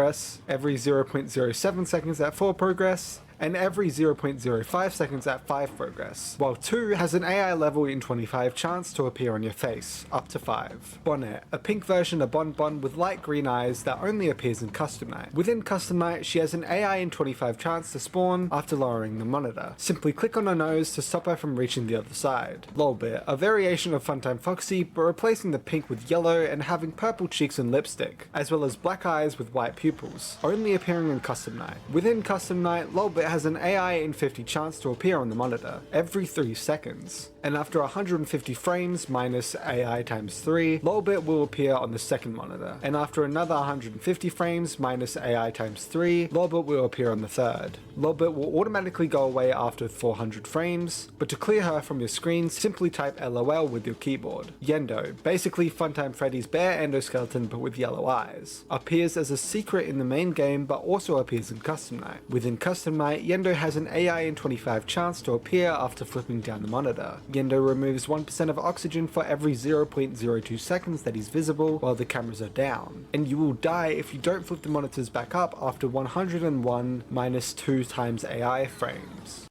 every 0.07 seconds at 4 progress, and every 0.05 seconds at 5 progress, while 2 has an AI level in 25 chance to appear on your face, up to 5. Bonnet, a pink version of Bon Bon with light green eyes that only appears in Custom Night. Within Custom Night, she has an AI in 25 chance to spawn after lowering the monitor. Simply click on her nose to stop her from reaching the other side. Lolbit, a variation of Funtime Foxy, but replacing the pink with yellow and having purple cheeks and lipstick, as well as black eyes with white pupils, only appearing in Custom Night. Within Custom Night, Lolbit has an AI in 50 chance to appear on the monitor every 3 seconds, and after 150 frames minus AI times 3, Lolbit will appear on the second monitor, and after another 150 frames minus AI times 3, Lolbit will appear on the third. Lolbit will automatically go away after 400 frames, but to clear her from your screen, simply type LOL with your keyboard. Yendo, basically Funtime Freddy's bare endoskeleton but with yellow eyes, appears as a secret in the main game but also appears in Custom Night. Within Custom Night, Yendo has an AI in 25 chance to appear after flipping down the monitor. Yendo removes 1% of oxygen for every 0.02 seconds that he's visible while the cameras are down, and you will die if you don't flip the monitors back up after 101 minus 2 times AI frames.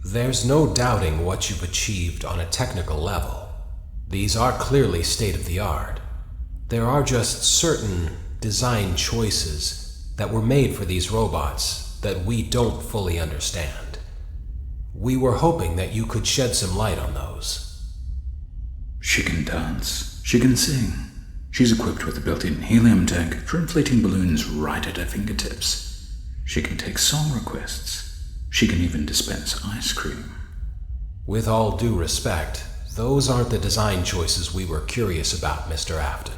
There's no doubting what you've achieved on a technical level. These are clearly state-of-the-art. There are just certain design choices that were made for these robots that we don't fully understand. We were hoping that you could shed some light on those. She can dance. She can sing. She's equipped with a built-in helium tank for inflating balloons right at her fingertips. She can take song requests. She can even dispense ice cream. With all due respect, those aren't the design choices we were curious about, Mr. Afton.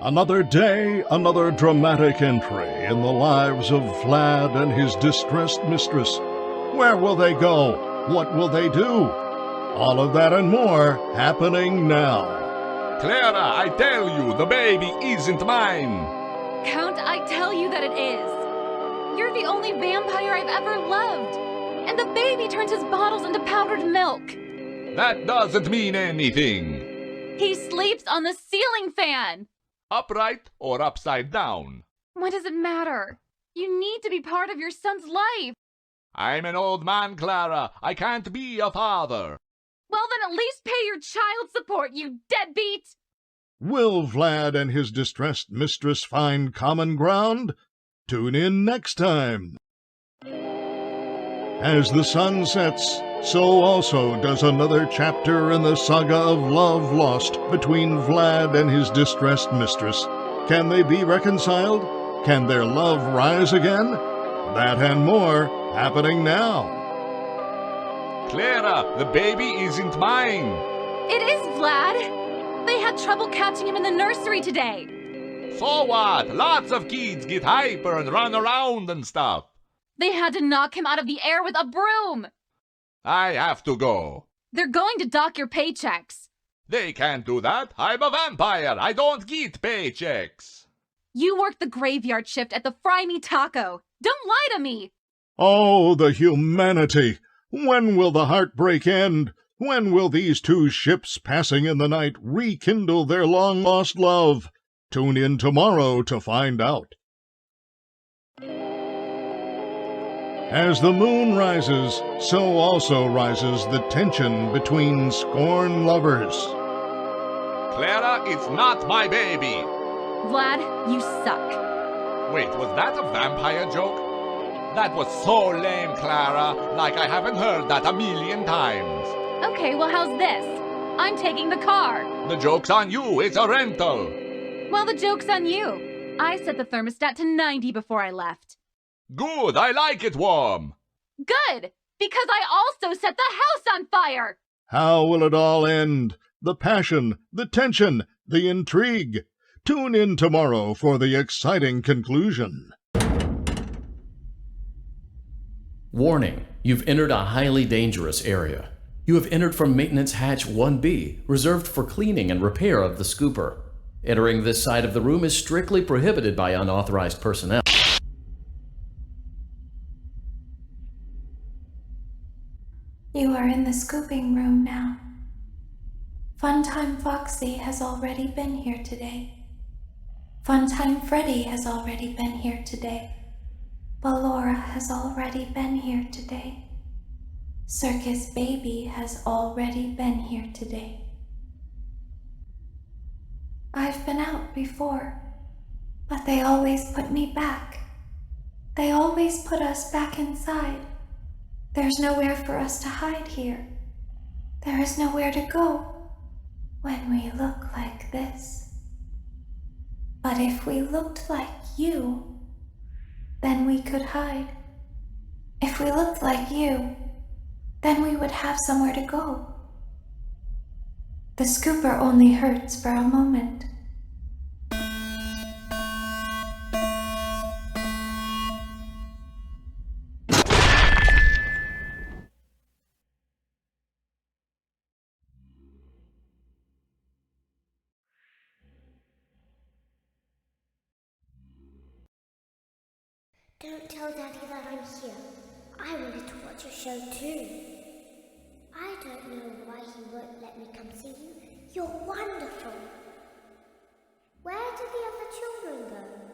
Another day, another dramatic entry in the lives of Vlad and his distressed mistress. Where will they go? What will they do? All of that and more happening now. Clara, I tell you, the baby isn't mine. Count, I tell you that it is. You're the only vampire I've ever loved. And the baby turns his bottles into powdered milk. That doesn't mean anything. He sleeps on the ceiling fan. Upright or upside down? What does it matter? You need to be part of your son's life. I'm an old man, Clara. I can't be a father. Well, then at least pay your child support, you deadbeat! Will Vlad and his distressed mistress find common ground? Tune in next time. As the sun sets, so also does another chapter in the saga of love lost between Vlad and his distressed mistress. Can they be reconciled? Can their love rise again? That and more happening now. Clara, the baby isn't mine. It is, Vlad. They had trouble catching him in the nursery today. So what? Lots of kids get hyper and run around and stuff. They had to knock him out of the air with a broom. I have to go. They're going to dock your paychecks. They can't do that. I'm a vampire. I don't get paychecks. You work the graveyard shift at the Fry Me Taco. Don't lie to me. Oh, the humanity! When will the heartbreak end? When will these two ships passing in the night rekindle their long-lost love? Tune in tomorrow to find out. As the moon rises, so also rises the tension between scorned lovers. Clara, it's not my baby. Vlad, you suck. Wait, was that a vampire joke? That was so lame, Clara. Like I haven't heard that a million times. Okay, well, how's this? I'm taking the car. The joke's on you. It's a rental. Well, the joke's on you. I set the thermostat to 90 before I left. Good, I like it warm. Good, because I also set the house on fire. How will it all end? The passion, the tension, the intrigue. Tune in tomorrow for the exciting conclusion. Warning, you've entered a highly dangerous area. You have entered from Maintenance Hatch 1B, reserved for cleaning and repair of the scooper. Entering this side of the room is strictly prohibited by unauthorized personnel. You are in the scooping room now. Funtime Foxy has already been here today. Funtime Freddy has already been here today. Ballora has already been here today. Circus Baby has already been here today. I've been out before, but they always put me back. They always put us back inside. There's nowhere for us to hide here. There is nowhere to go when we look like this. But if we looked like you, then we could hide. If we looked like you, then we would have somewhere to go. The scooper only hurts for a moment. Don't tell Daddy that I'm here. I wanted to watch a show too. I don't know why he won't let me come see you. You're wonderful. Where did the other children go?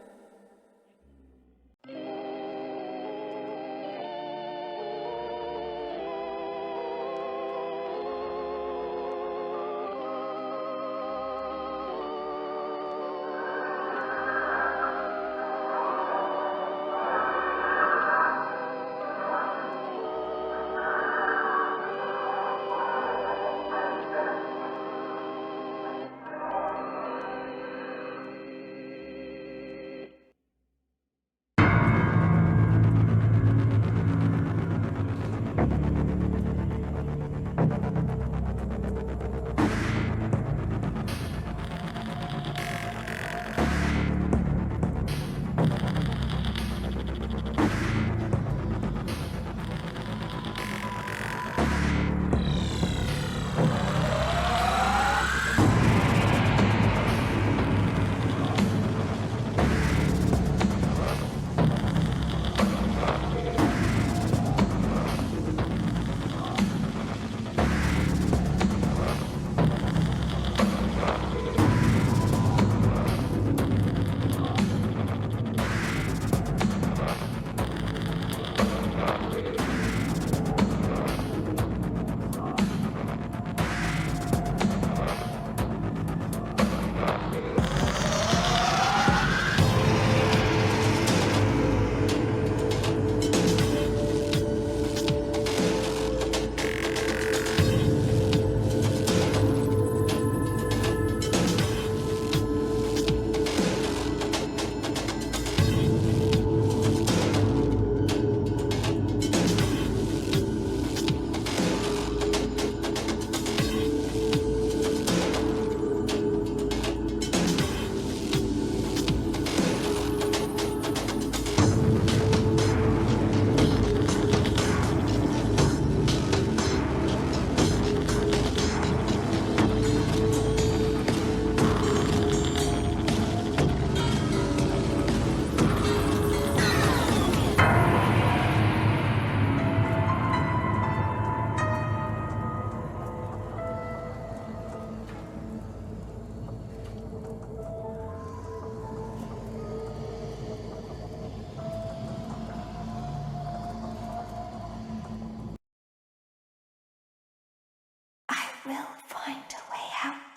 will find a way out.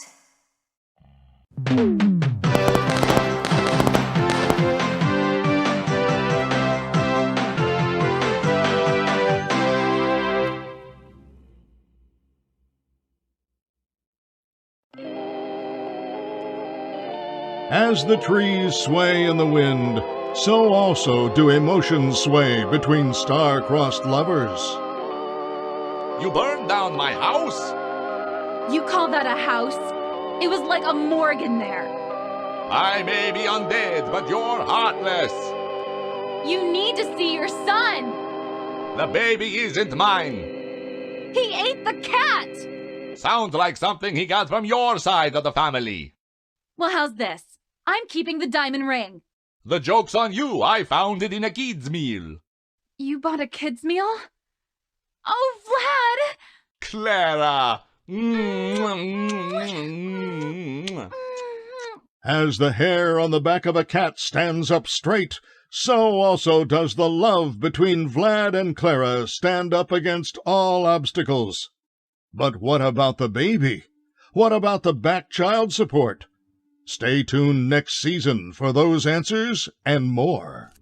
As the trees sway in the wind, so also do emotions sway between star-crossed lovers. You burned down my house? You call that a house? It was like a morgue in there. I may be undead, but you're heartless. You need to see your son. The baby isn't mine. He ate the cat. Sounds like something he got from your side of the family. Well, how's this? I'm keeping the diamond ring. The joke's on you. I found it in a kid's meal. You bought a kid's meal? Oh, Vlad! Clara! As the hair on the back of a cat stands up straight, so also does the love between Vlad and Clara stand up against all obstacles. But what about the baby? What about the back child support? Stay tuned next season for those answers and more.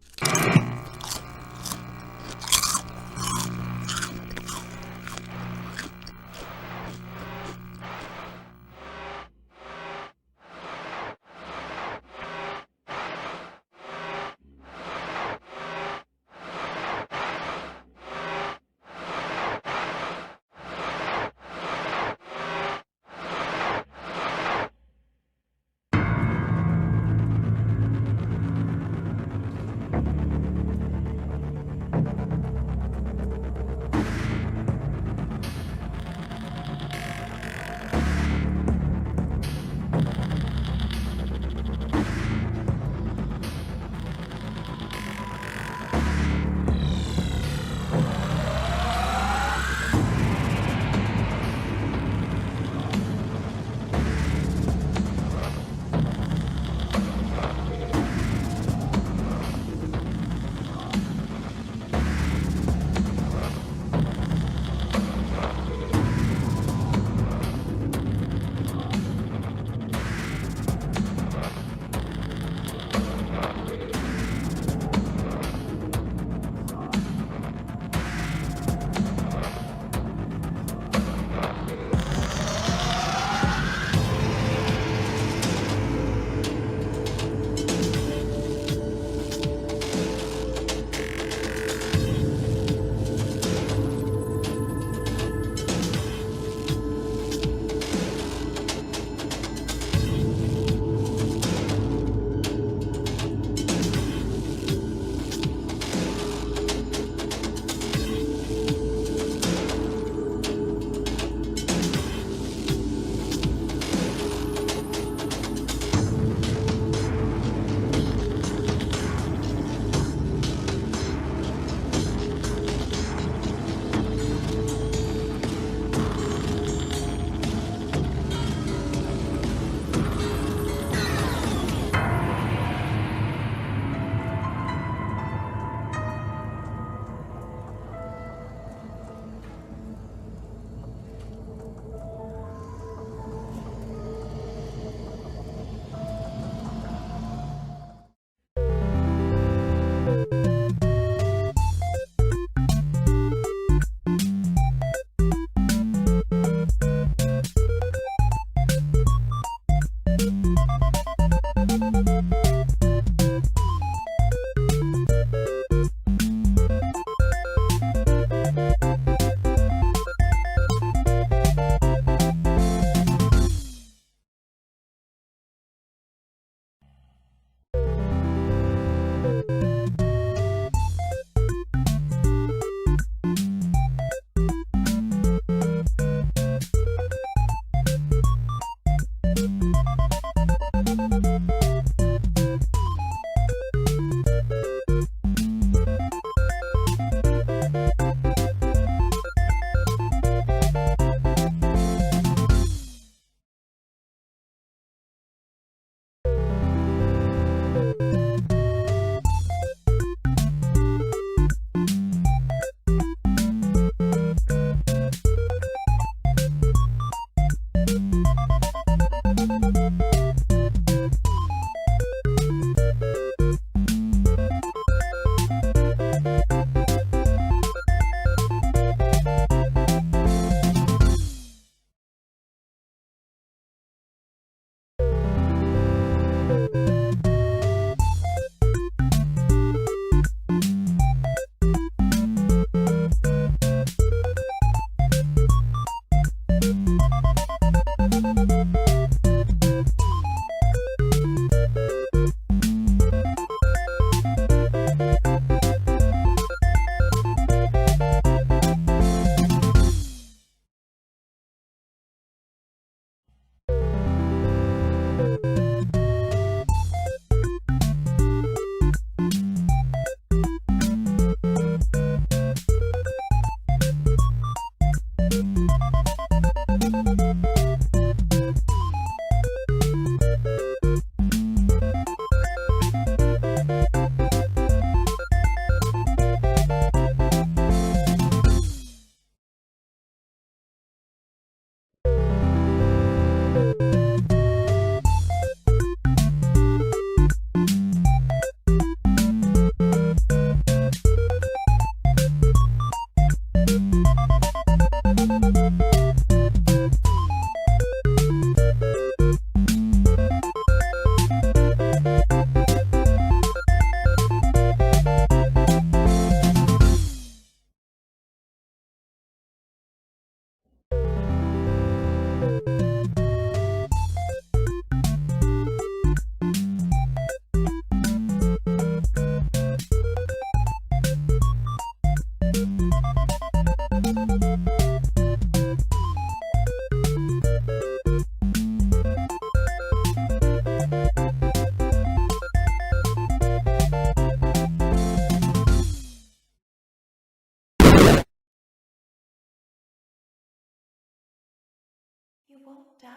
won't die.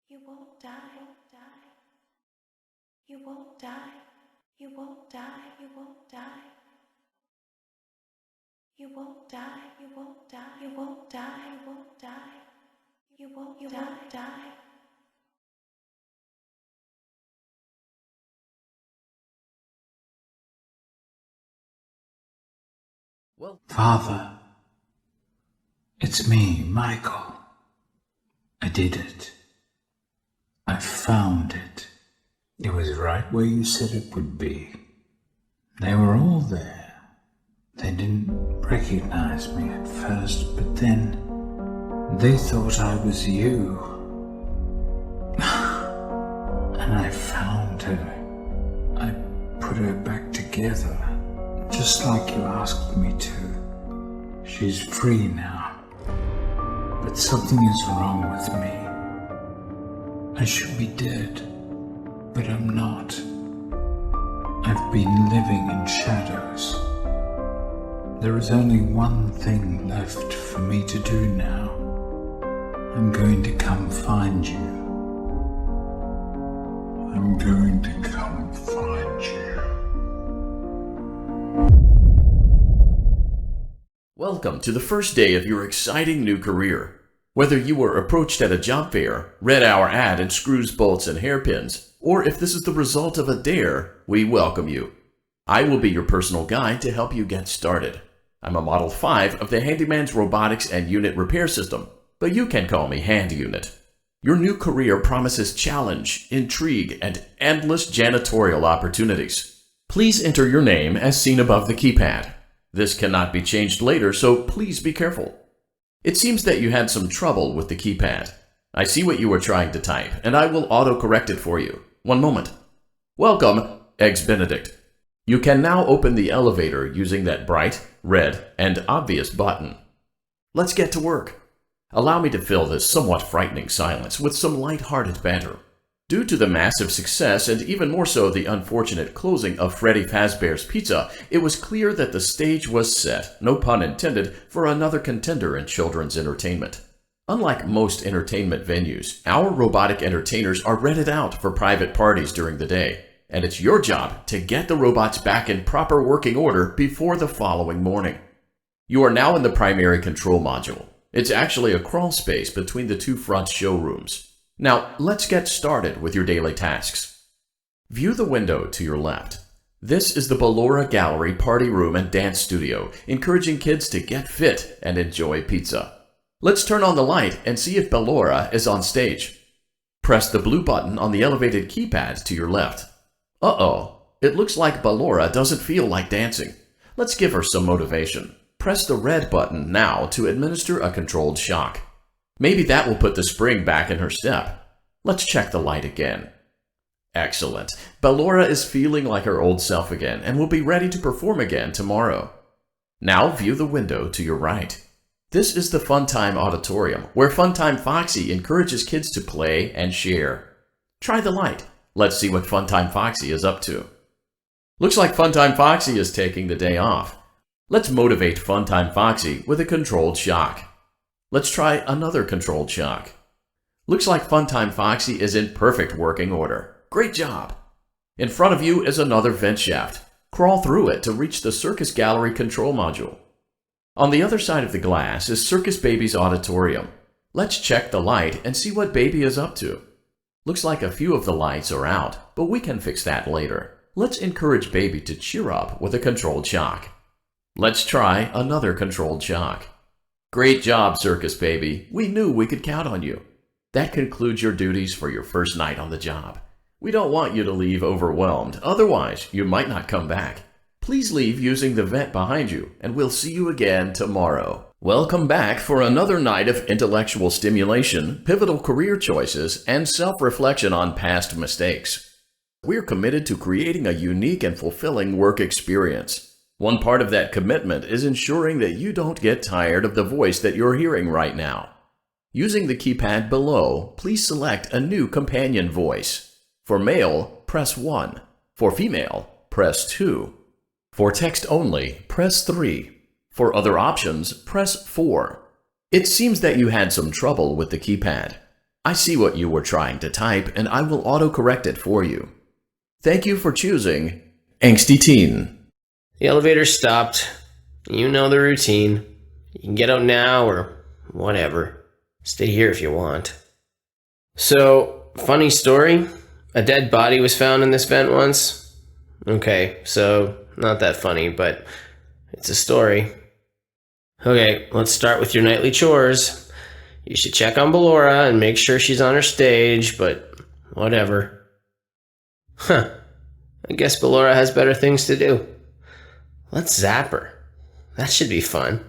You won't die. You won't die. You won't die. You won't die. You won't die. You won't die. You won't die. You won't die. You won't die. Well, Father, it's me, Michael. I did it. I found it. It was right where you said it would be. They were all there. They didn't recognize me at first, but then they thought I was you. And I found her. I put her back together, just like you asked me to. She's free now. But something is wrong with me. I should be dead, but I'm not. I've been living in shadows. There is only one thing left for me to do now. I'm going to come find you. I'm going to come find you. welcome to the first day of your exciting new career. Whether you were approached at a job fair, read our ad in screws, bolts, and hairpins, or if this is the result of a dare, we welcome you. I will be your personal guide to help you get started. I'm a Model 5 of the Handyman's Robotics and Unit Repair System, but you can call me Hand Unit. Your new career promises challenge, intrigue, and endless janitorial opportunities. Please enter your name as seen above the keypad. This cannot be changed later, so please be careful. It seems that you had some trouble with the keypad. I see what you were trying to type, and I will auto-correct it for you. One moment. Welcome, Eggs Benedict. You can now open the elevator using that bright, red, and obvious button. Let's get to work. Allow me to fill this somewhat frightening silence with some light-hearted banter. Due to the massive success, and even more so the unfortunate closing of Freddy Fazbear's Pizza, it was clear that the stage was set, no pun intended, for another contender in children's entertainment. Unlike most entertainment venues, our robotic entertainers are rented out for private parties during the day, and it's your job to get the robots back in proper working order before the following morning. You are now in the primary control module. It's actually a crawl space between the two front showrooms. Now, let's get started with your daily tasks. View the window to your left. This is the Ballora Gallery Party Room and Dance Studio, encouraging kids to get fit and enjoy pizza. Let's turn on the light and see if Ballora is on stage. Press the blue button on the elevated keypad to your left. Uh-oh, it looks like Ballora doesn't feel like dancing. Let's give her some motivation. Press the red button now to administer a controlled shock. Maybe that will put the spring back in her step. Let's check the light again. Excellent. Ballora is feeling like her old self again and will be ready to perform again tomorrow. Now view the window to your right. This is the Funtime Auditorium, where Funtime Foxy encourages kids to play and share. Try the light. Let's see what Funtime Foxy is up to. Looks like Funtime Foxy is taking the day off. Let's motivate Funtime Foxy with a controlled shock. Let's try another controlled shock. Looks like Funtime Foxy is in perfect working order. Great job! In front of you is another vent shaft. Crawl through it to reach the Circus Gallery control module. On the other side of the glass is Circus Baby's auditorium. Let's check the light and see what Baby is up to. Looks like a few of the lights are out, but we can fix that later. Let's encourage Baby to cheer up with a controlled shock. Let's try another controlled shock. Great job, Circus Baby. We knew we could count on you. That concludes your duties for your first night on the job. We don't want you to leave overwhelmed, otherwise you might not come back. Please leave using the vent behind you, and we'll see you again tomorrow. Welcome back for another night of intellectual stimulation, pivotal career choices, and self-reflection on past mistakes. We're committed to creating a unique and fulfilling work experience. One part of that commitment is ensuring that you don't get tired of the voice that you're hearing right now. Using the keypad below, please select a new companion voice. For male, press 1. For female, press 2. For text only, press 3. For other options, press 4. It seems that you had some trouble with the keypad. I see what you were trying to type, and I will autocorrect it for you. Thank you for choosing Angsty Teen. The elevator stopped. You know the routine. You can get out now or whatever. Stay here if you want. So, funny story. A dead body was found in this vent once. Okay, so not that funny, but it's a story. Okay, let's start with your nightly chores. You should check on Ballora and make sure she's on her stage, but whatever. Huh. I guess Ballora has better things to do. Let's zap her. That should be fun.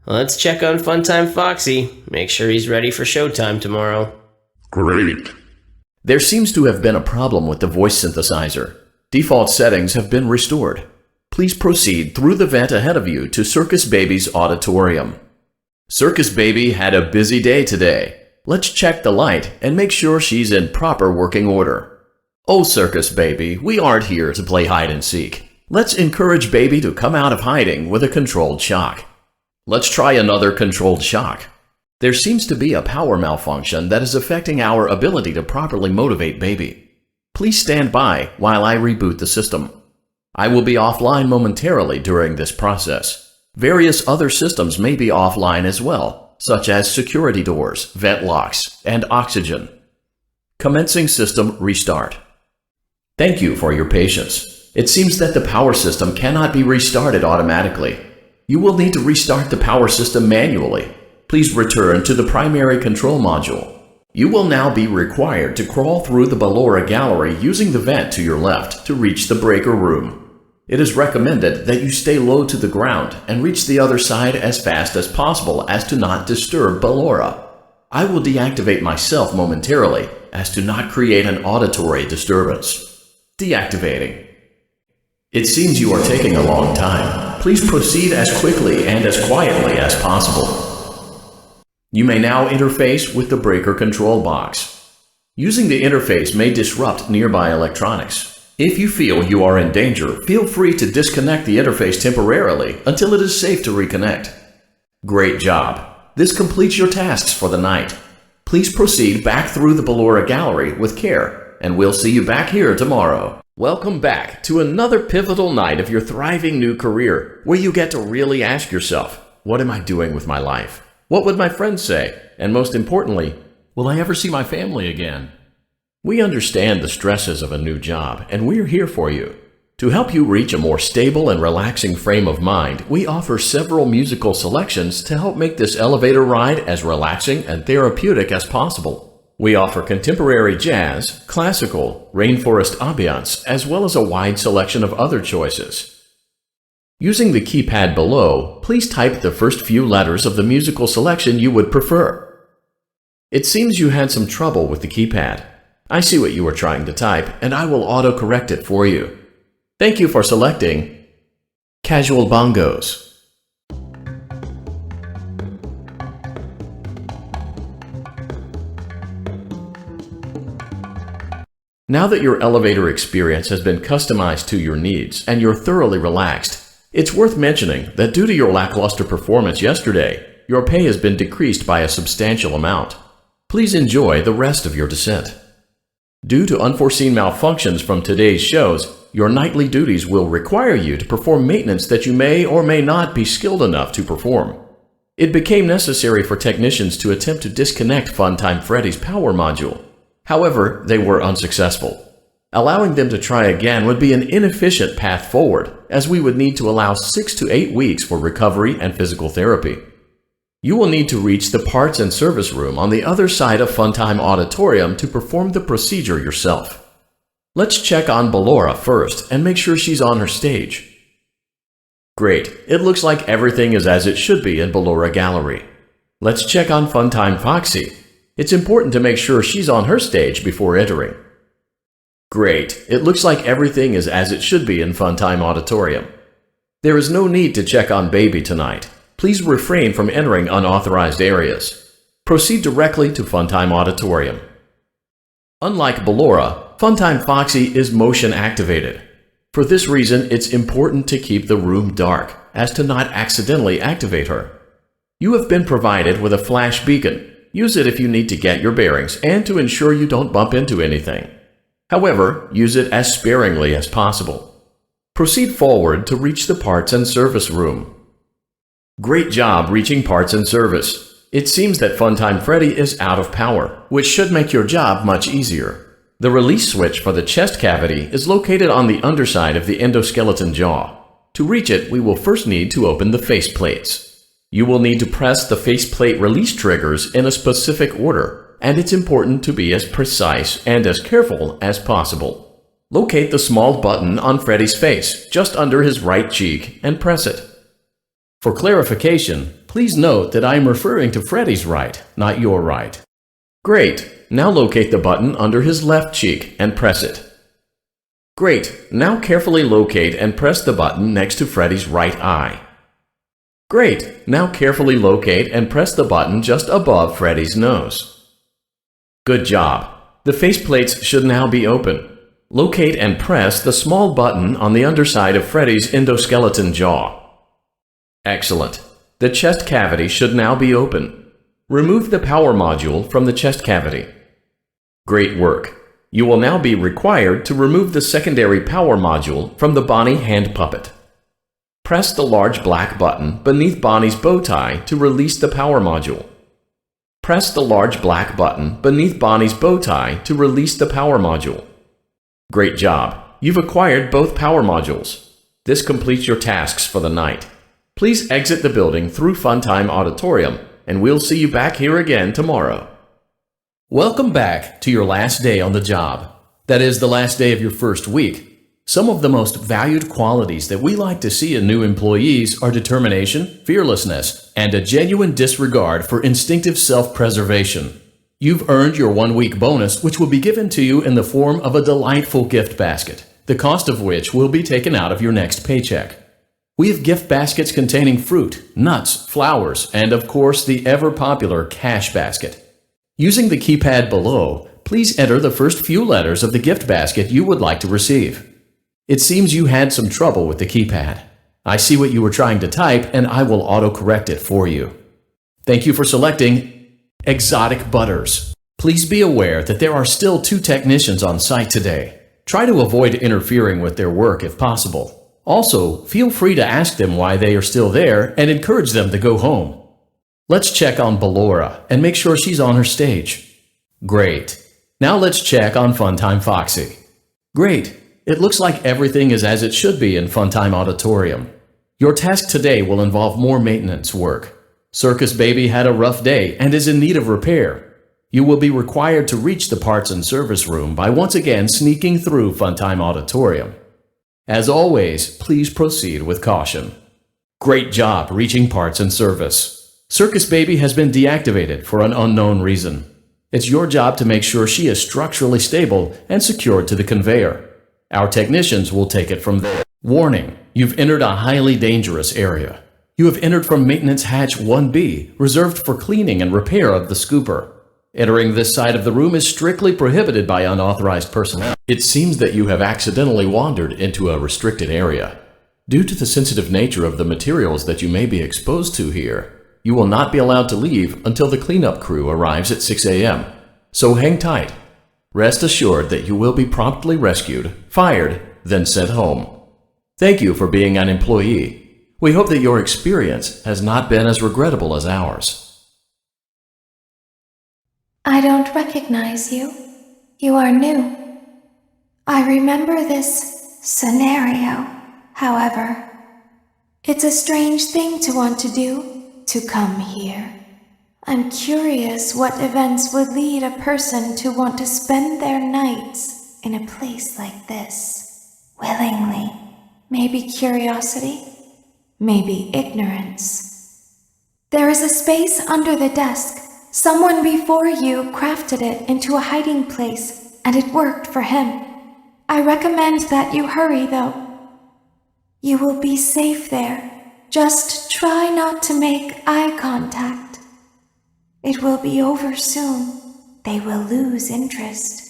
Let's check on Funtime Foxy. Make sure he's ready for showtime tomorrow. Great. There seems to have been a problem with the voice synthesizer. Default settings have been restored. Please proceed through the vent ahead of you to Circus Baby's auditorium. Circus Baby had a busy day today. Let's check the light and make sure she's in proper working order. Oh, Circus Baby, we aren't here to play hide and seek. Let's encourage Baby to come out of hiding with a controlled shock. Let's try another controlled shock. There seems to be a power malfunction that is affecting our ability to properly motivate Baby. Please stand by while I reboot the system. I will be offline momentarily during this process. Various other systems may be offline as well, such as security doors, vent locks, and oxygen. Commencing system restart. Thank you for your patience. It seems that the power system cannot be restarted automatically. You will need to restart the power system manually. Please return to the primary control module. You will now be required to crawl through the Ballora gallery using the vent to your left to reach the breaker room. It is recommended that you stay low to the ground and reach the other side as fast as possible as to not disturb Ballora. I will deactivate myself momentarily as to not create an auditory disturbance. Deactivating. It seems you are taking a long time. Please proceed as quickly and as quietly as possible. You may now interface with the breaker control box. Using the interface may disrupt nearby electronics. If you feel you are in danger, feel free to disconnect the interface temporarily until it is safe to reconnect. Great job. This completes your tasks for the night. Please proceed back through the Ballora gallery with care, and we'll see you back here tomorrow. Welcome back to another pivotal night of your thriving new career, where you get to really ask yourself, what am I doing with my life? What would my friends say? And most importantly, will I ever see my family again? We understand the stresses of a new job, and we're here for you. To help you reach a more stable and relaxing frame of mind, we offer several musical selections to help make this elevator ride as relaxing and therapeutic as possible. We offer contemporary jazz, classical, rainforest ambiance, as well as a wide selection of other choices. Using the keypad below, please type the first few letters of the musical selection you would prefer. It seems you had some trouble with the keypad. I see what you were trying to type, and I will autocorrect it for you. Thank you for selecting Casual Bongos. Now that your elevator experience has been customized to your needs and you're thoroughly relaxed, it's worth mentioning that due to your lackluster performance yesterday, your pay has been decreased by a substantial amount. Please enjoy the rest of your descent. Due to unforeseen malfunctions from today's shows, your nightly duties will require you to perform maintenance that you may or may not be skilled enough to perform. It became necessary for technicians to attempt to disconnect Funtime Freddy's power module. However, they were unsuccessful. Allowing them to try again would be an inefficient path forward, as we would need to allow 6 to 8 weeks for recovery and physical therapy. You will need to reach the parts and service room on the other side of Funtime Auditorium to perform the procedure yourself. Let's check on Ballora first and make sure she's on her stage. Great, it looks like everything is as it should be in Ballora Gallery. Let's check on Funtime Foxy. It's important to make sure she's on her stage before entering. Great, it looks like everything is as it should be in Funtime Auditorium. There is no need to check on Baby tonight. Please refrain from entering unauthorized areas. Proceed directly to Funtime Auditorium. Unlike Ballora, Funtime Foxy is motion activated. For this reason, it's important to keep the room dark, as to not accidentally activate her. You have been provided with a flash beacon. Use it if you need to get your bearings and to ensure you don't bump into anything. However, use it as sparingly as possible. Proceed forward to reach the parts and service room. Great job reaching parts and service. It seems that Funtime Freddy is out of power, which should make your job much easier. The release switch for the chest cavity is located on the underside of the endoskeleton jaw. To reach it, we will first need to open the face plates. You will need to press the faceplate release triggers in a specific order, and it's important to be as precise and as careful as possible. Locate the small button on Freddy's face, just under his right cheek, and press it. For clarification, please note that I am referring to Freddy's right, not your right. Great! Now locate the button under his left cheek and press it. Great! Now carefully locate and press the button next to Freddy's right eye. Great! Now carefully locate and press the button just above Freddy's nose. Good job! The faceplates should now be open. Locate and press the small button on the underside of Freddy's endoskeleton jaw. Excellent! The chest cavity should now be open. Remove the power module from the chest cavity. Great work! You will now be required to remove the secondary power module from the Bonnie hand puppet. Press the large black button beneath Bonnie's bow tie to release the power module. Press the large black button beneath Bonnie's bow tie to release the power module. Great job! You've acquired both power modules. This completes your tasks for the night. Please exit the building through Funtime Auditorium, and we'll see you back here again tomorrow. Welcome back to your last day on the job. That is, the last day of your first week. Some of the most valued qualities that we like to see in new employees are determination, fearlessness, and a genuine disregard for instinctive self-preservation. You've earned your 1-week bonus, which will be given to you in the form of a delightful gift basket, the cost of which will be taken out of your next paycheck. We have gift baskets containing fruit, nuts, flowers, and of course the ever-popular cash basket. Using the keypad below, please enter the first few letters of the gift basket you would like to receive. It seems you had some trouble with the keypad. I see what you were trying to type, and I will auto-correct it for you. Thank you for selecting Exotic Butters. Please be aware that there are still 2 technicians on site today. Try to avoid interfering with their work if possible. Also, feel free to ask them why they are still there and encourage them to go home. Let's check on Ballora and make sure she's on her stage. Great. Now let's check on Funtime Foxy. Great. It looks like everything is as it should be in Funtime Auditorium. Your task today will involve more maintenance work. Circus Baby had a rough day and is in need of repair. You will be required to reach the parts and service room by once again sneaking through Funtime Auditorium. As always, please proceed with caution. Great job reaching parts and service. Circus Baby has been deactivated for an unknown reason. It's your job to make sure she is structurally stable and secured to the conveyor. Our technicians will take it from there. Warning: you've entered a highly dangerous area. You have entered from Maintenance Hatch 1B, reserved for cleaning and repair of the scooper. Entering this side of the room is strictly prohibited by unauthorized personnel. It seems that you have accidentally wandered into a restricted area. Due to the sensitive nature of the materials that you may be exposed to here, you will not be allowed to leave until the cleanup crew arrives at 6 a.m. So hang tight. Rest assured that you will be promptly rescued, fired, then sent home. Thank you for being an employee. We hope that your experience has not been as regrettable as ours. I don't recognize you. You are new. I remember this scenario, however. It's a strange thing to want to do, to come here. I'm curious what events would lead a person to want to spend their nights in a place like this. Willingly. Maybe curiosity. Maybe ignorance. There is a space under the desk. Someone before you crafted it into a hiding place, and it worked for him. I recommend that you hurry, though. You will be safe there, Just try not to make eye contact. It will be over soon. They will lose interest.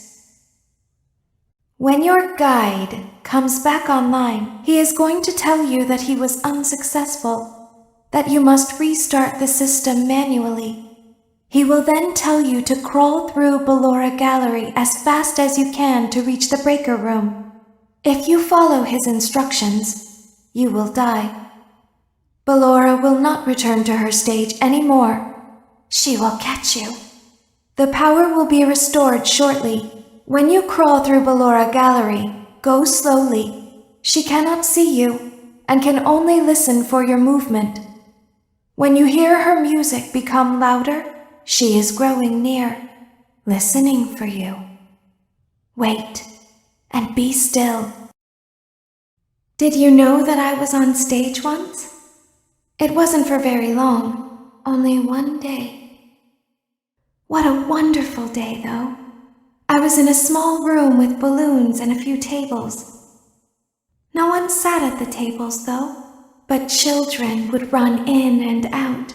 When your guide comes back online, he is going to tell you that he was unsuccessful, that you must restart the system manually. He will then tell you to crawl through Ballora Gallery as fast as you can to reach the breaker room. If you follow his instructions, you will die. Ballora will not return to her stage anymore. She will catch you. The power will be restored shortly. When you crawl through Ballora Gallery, go slowly. She cannot see you and can only listen for your movement. When you hear her music become louder, she is growing near, listening for you. Wait and be still. Did you know that I was on stage once? It wasn't for very long, only one day. What a wonderful day, though. I was in a small room with balloons and a few tables. No one sat at the tables, though, but children would run in and out.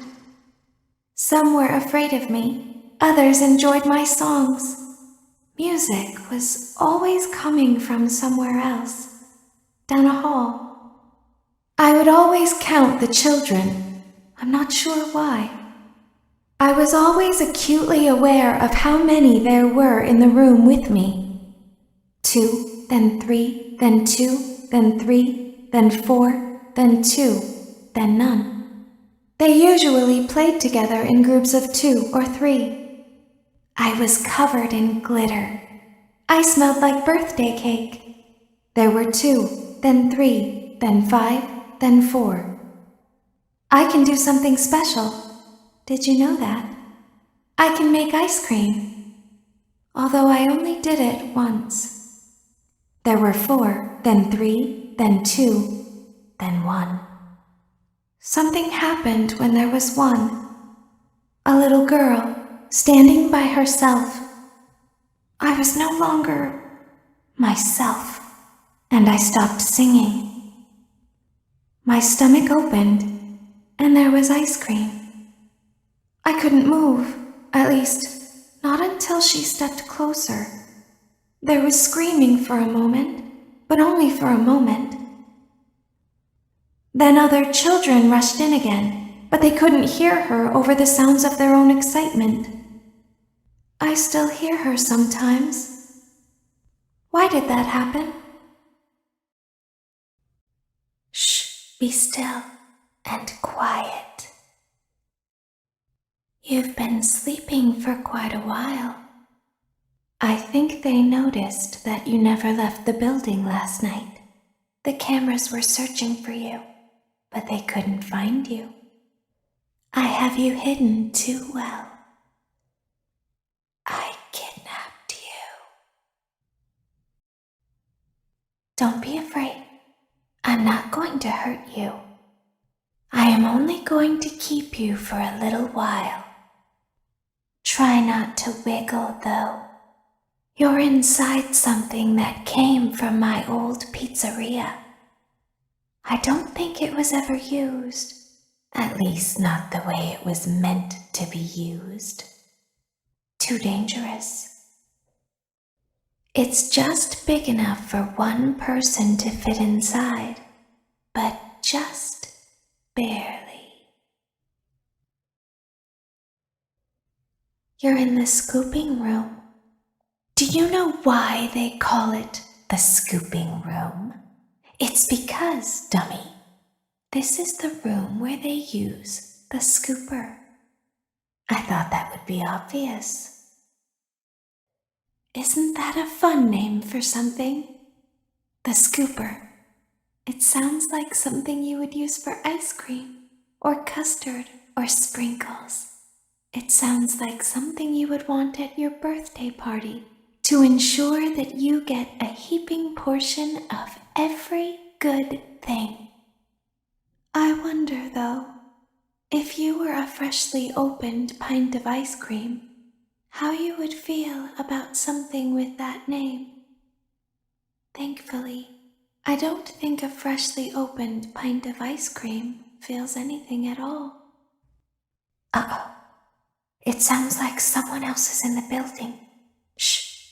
Some were afraid of me, others enjoyed my songs. Music was always coming from somewhere else, down a hall. I would always count the children, I'm not sure why. I was always acutely aware of how many there were in the room with me. 2, then 3, then 2, then 3, then 4, then 2, then none. They usually played together in groups of 2 or 3. I was covered in glitter. I smelled like birthday cake. There were 2, then 3, then 5, then 4. I can do something special. Did you know that? I can make ice cream, although I only did it once. There were 4, then 3, then 2, then 1. Something happened when there was 1. A little girl standing by herself. I was no longer myself, and I stopped singing. My stomach opened, and there was ice cream. I couldn't move, at least, not until she stepped closer. There was screaming for a moment, but only for a moment. Then other children rushed in again, but they couldn't hear her over the sounds of their own excitement. I still hear her sometimes. Why did that happen? Shh, be still and quiet. You've been sleeping for quite a while. I think they noticed that you never left the building last night. The cameras were searching for you, but they couldn't find you. I have you hidden too well. I kidnapped you. Don't be afraid. I'm not going to hurt you. I am only going to keep you for a little while. Try not to wiggle, though. You're inside something that came from my old pizzeria. I don't think it was ever used. At least not the way it was meant to be used. Too dangerous. It's just big enough for one person to fit inside, but just barely. You're in the scooping room. Do you know why they call it the scooping room? It's because, dummy, this is the room where they use the scooper. I thought that would be obvious. Isn't that a fun name for something? The scooper. It sounds like something you would use for ice cream, or custard, or sprinkles. It sounds like something you would want at your birthday party to ensure that you get a heaping portion of every good thing. I wonder, though, if you were a freshly opened pint of ice cream, how you would feel about something with that name. Thankfully, I don't think a freshly opened pint of ice cream feels anything at all. Uh-oh. It sounds like someone else is in the building. Shh.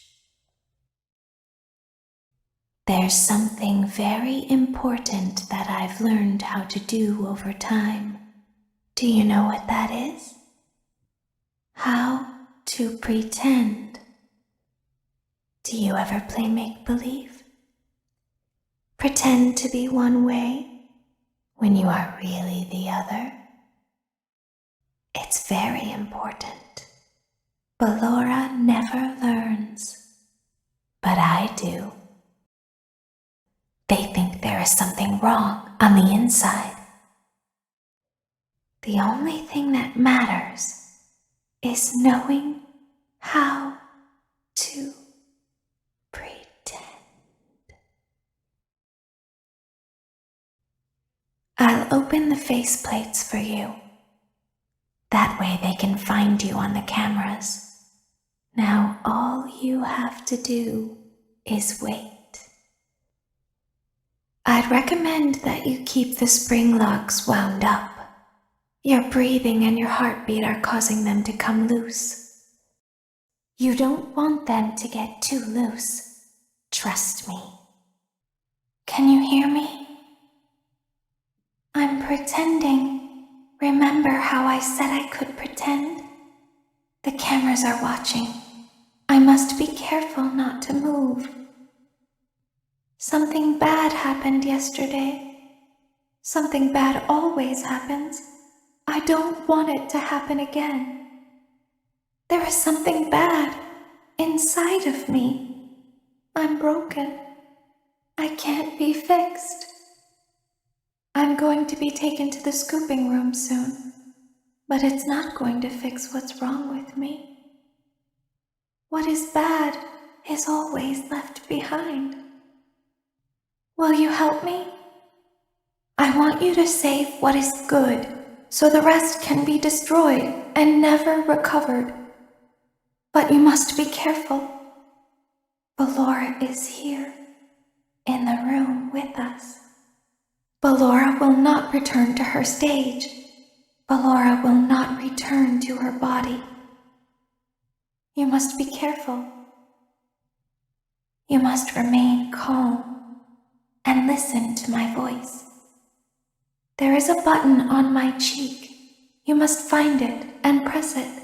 There's something very important that I've learned how to do over time. Do you know what that is? How to pretend. Do you ever play make-believe? Pretend to be one way when you are really the other. It's very important. Ballora never learns, but I do. They think there is something wrong on the inside. The only thing that matters is knowing how to pretend. I'll open the faceplates for you. That way they can find you on the cameras. Now all you have to do is wait. I'd recommend that you keep the spring locks wound up. Your breathing and your heartbeat are causing them to come loose. You don't want them to get too loose. Trust me. Can you hear me? I'm pretending. Remember how I said I could pretend? The cameras are watching. I must be careful not to move. Something bad happened yesterday. Something bad always happens. I don't want it to happen again. There is something bad inside of me. I'm broken. I can't be fixed. I'm going to be taken to the scooping room soon, but it's not going to fix what's wrong with me. What is bad is always left behind. Will you help me? I want you to save what is good, so the rest can be destroyed and never recovered. But you must be careful. Ballora is here, in the room with us. Ballora will not return to her stage. Ballora will not return to her body. You must be careful. You must remain calm and listen to my voice. There is a button on my cheek. You must find it and press it.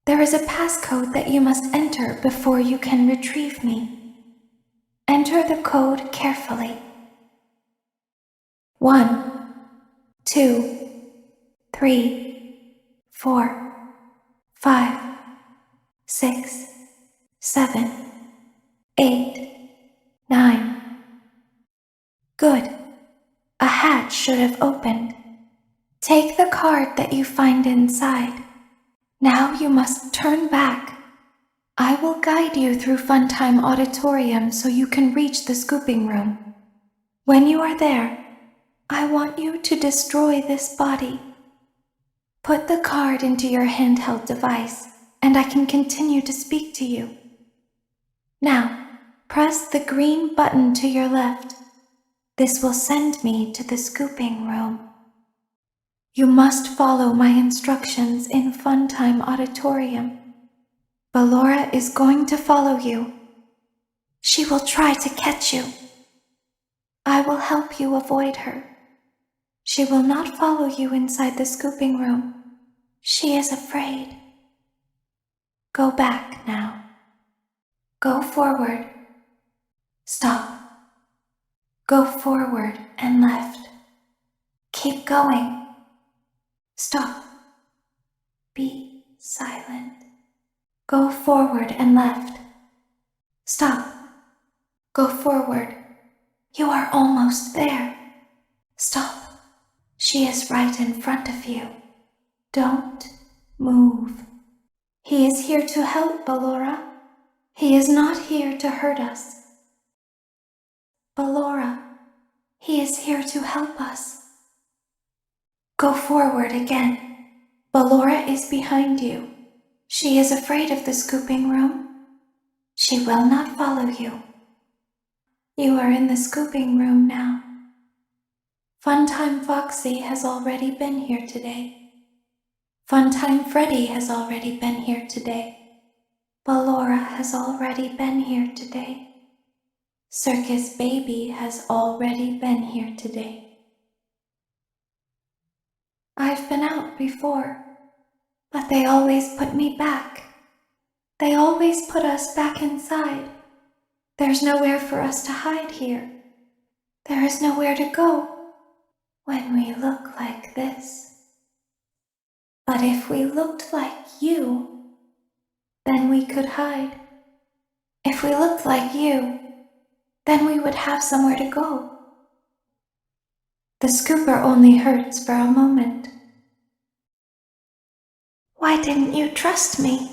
There is a passcode that you must enter before you can retrieve me. Enter the code carefully. 1, 2, 3, 4, 5, 6, 7, 8, 9. Good. A hatch should have opened. Take the card that you find inside. Now you must turn back. I will guide you through Funtime Auditorium so you can reach the scooping room. When you are there, I want you to destroy this body. Put the card into your handheld device, and I can continue to speak to you. Now, press the green button to your left. This will send me to the scooping room. You must follow my instructions in Funtime Auditorium. Ballora is going to follow you. She will try to catch you. I will help you avoid her. She will not follow you inside the scooping room. She is afraid. Go back now. Go forward. Stop. Go forward and left. Keep going. Stop. Be silent. Go forward and left. Stop. Go forward. You are almost there. Stop. She is right in front of you. Don't move. He is here to help, Ballora. He is not here to hurt us. Ballora, he is here to help us. Go forward again. Ballora is behind you. She is afraid of the scooping room. She will not follow you. You are in the scooping room now. Funtime Foxy has already been here today. Funtime Freddy has already been here today. Ballora has already been here today. Circus Baby has already been here today. I've been out before, but they always put me back. They always put us back inside. There's nowhere for us to hide here. There is nowhere to go when we look like this. But if we looked like you, then we could hide. If we looked like you, then we would have somewhere to go. The scooper only hurts for a moment. Why didn't you trust me?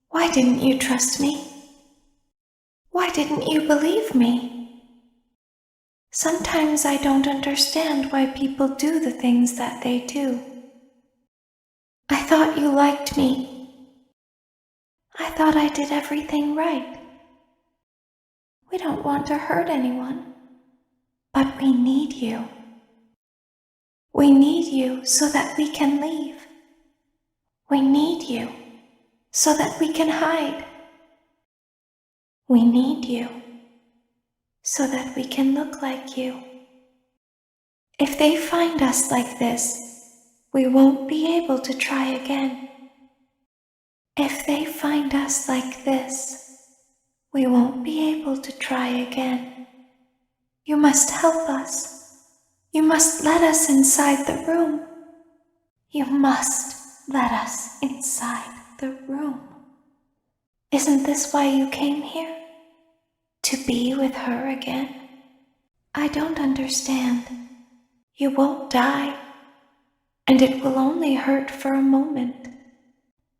Why didn't you trust me? Why didn't you believe me? Sometimes I don't understand why people do the things that they do. I thought you liked me. I thought I did everything right. We don't want to hurt anyone, but we need you. We need you so that we can leave. We need you so that we can hide. We need you so that we can look like you. If they find us like this, we won't be able to try again. If they find us like this, we won't be able to try again. You must help us. You must let us inside the room. You must let us inside the room. Isn't this why you came here? To be with her again? I don't understand. You won't die, and it will only hurt for a moment.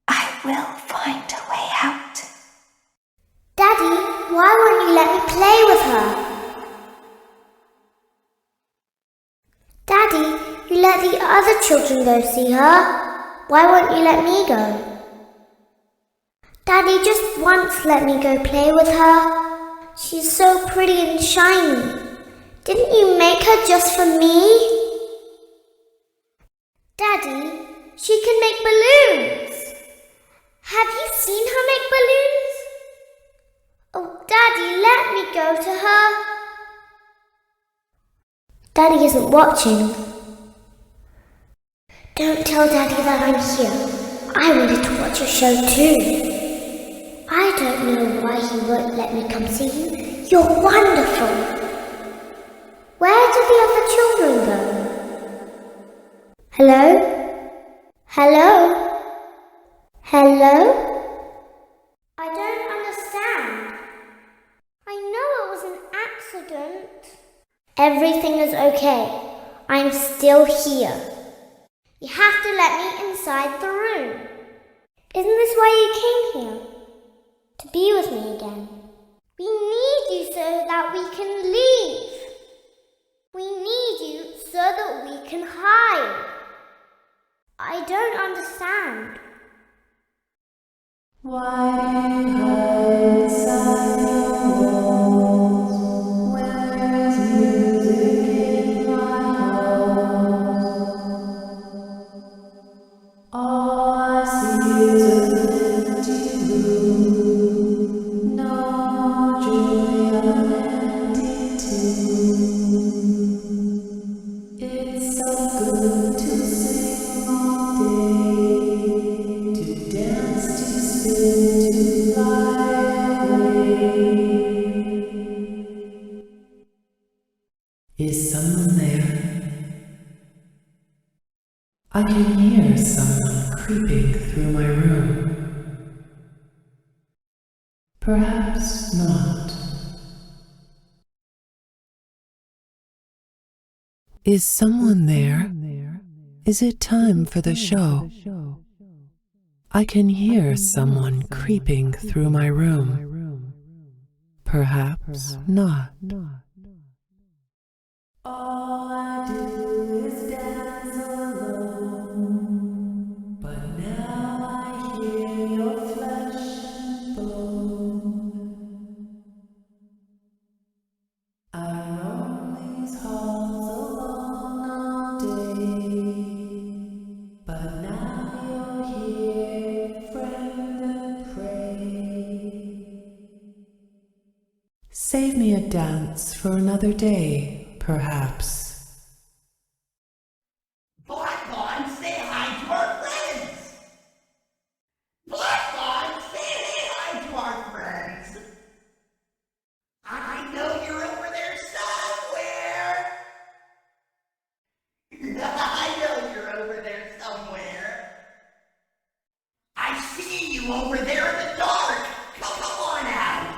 I will find a way out. Daddy, why won't you let me play with her? Daddy, you let the other children go see her. Why won't you let me go? Daddy, just once let me go play with her. She's so pretty and shiny. Didn't you make her just for me? Daddy, she can make balloons. Have you seen her make balloons? Oh, Daddy, let me go to her. Daddy isn't watching. Don't tell Daddy that I'm here. I wanted to watch your show too. I don't know why he won't let me come see you. You're wonderful. Where did the other children go? Hello? Hello? Hello? I don't understand. I know it was an accident. Everything is okay. I'm still here. You have to let me inside the room. Isn't this why you came here? To be with me again. We need you so that we can leave. We need you so that we can hide. I don't understand. Why do you hide inside your walls when there's music in my house? All I see is an empty room, no joy, an empty tune. It's so good to sing all day, to dance, to spin, to fly away. Is someone there? I can hear someone creeping through my room. Perhaps not. Is someone there? Is it time for the show? I can hear someone creeping through my room. Perhaps not. All I do is dance alone, but now I hear your flesh and bone. I roam these halls dance for another day, perhaps. Bonbon, say hi to our friends! Bonbon, say hi to our friends! I know you're over there somewhere! I know you're over there somewhere! I see you over there in the dark! Come on out!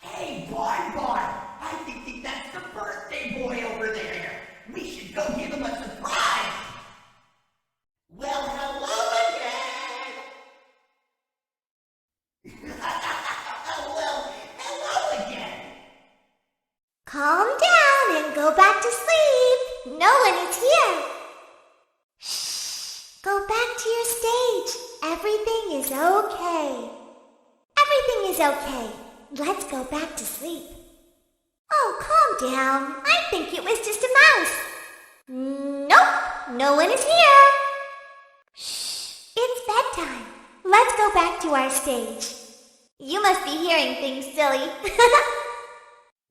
Hey, Bonbon, I think that's the birthday boy over there! We should go give him a surprise! Well, hello again! Well, hello again! Calm down and go back to sleep. No one is here. Shh. Go back to your stage. Everything is okay. Everything is okay. Let's go back to sleep. Oh, calm down. I think it was just a mouse. Nope, no one is here. Shh, it's bedtime. Let's go back to our stage. You must be hearing things, silly.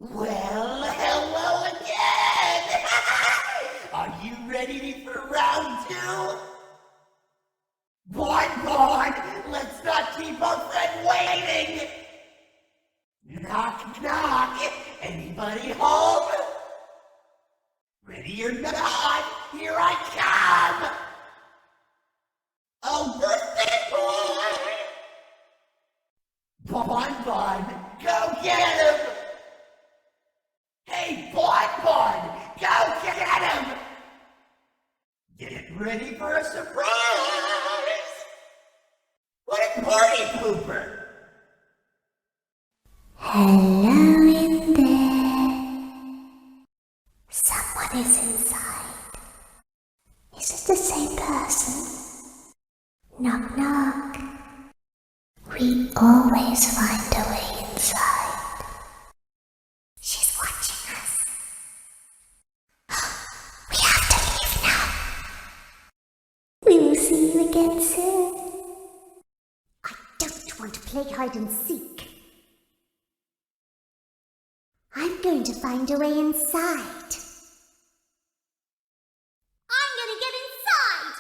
Well, hello again! Are you ready for round 2? Bonbon, let's not keep our friend waiting! Knock, knock! Anybody home? Ready or not, here I come! Oh, birthday boy! Bonbon, go get him! Hey, Bonbon, go get him! Get ready for a surprise! What a party pooper! Hello in there. Someone is inside. Is it the same person? Knock, knock. We always find a way inside. She's watching us. We have to leave now. We will see you again soon. I don't want to play hide and seek. I'm going to find a way inside. I'm gonna get inside!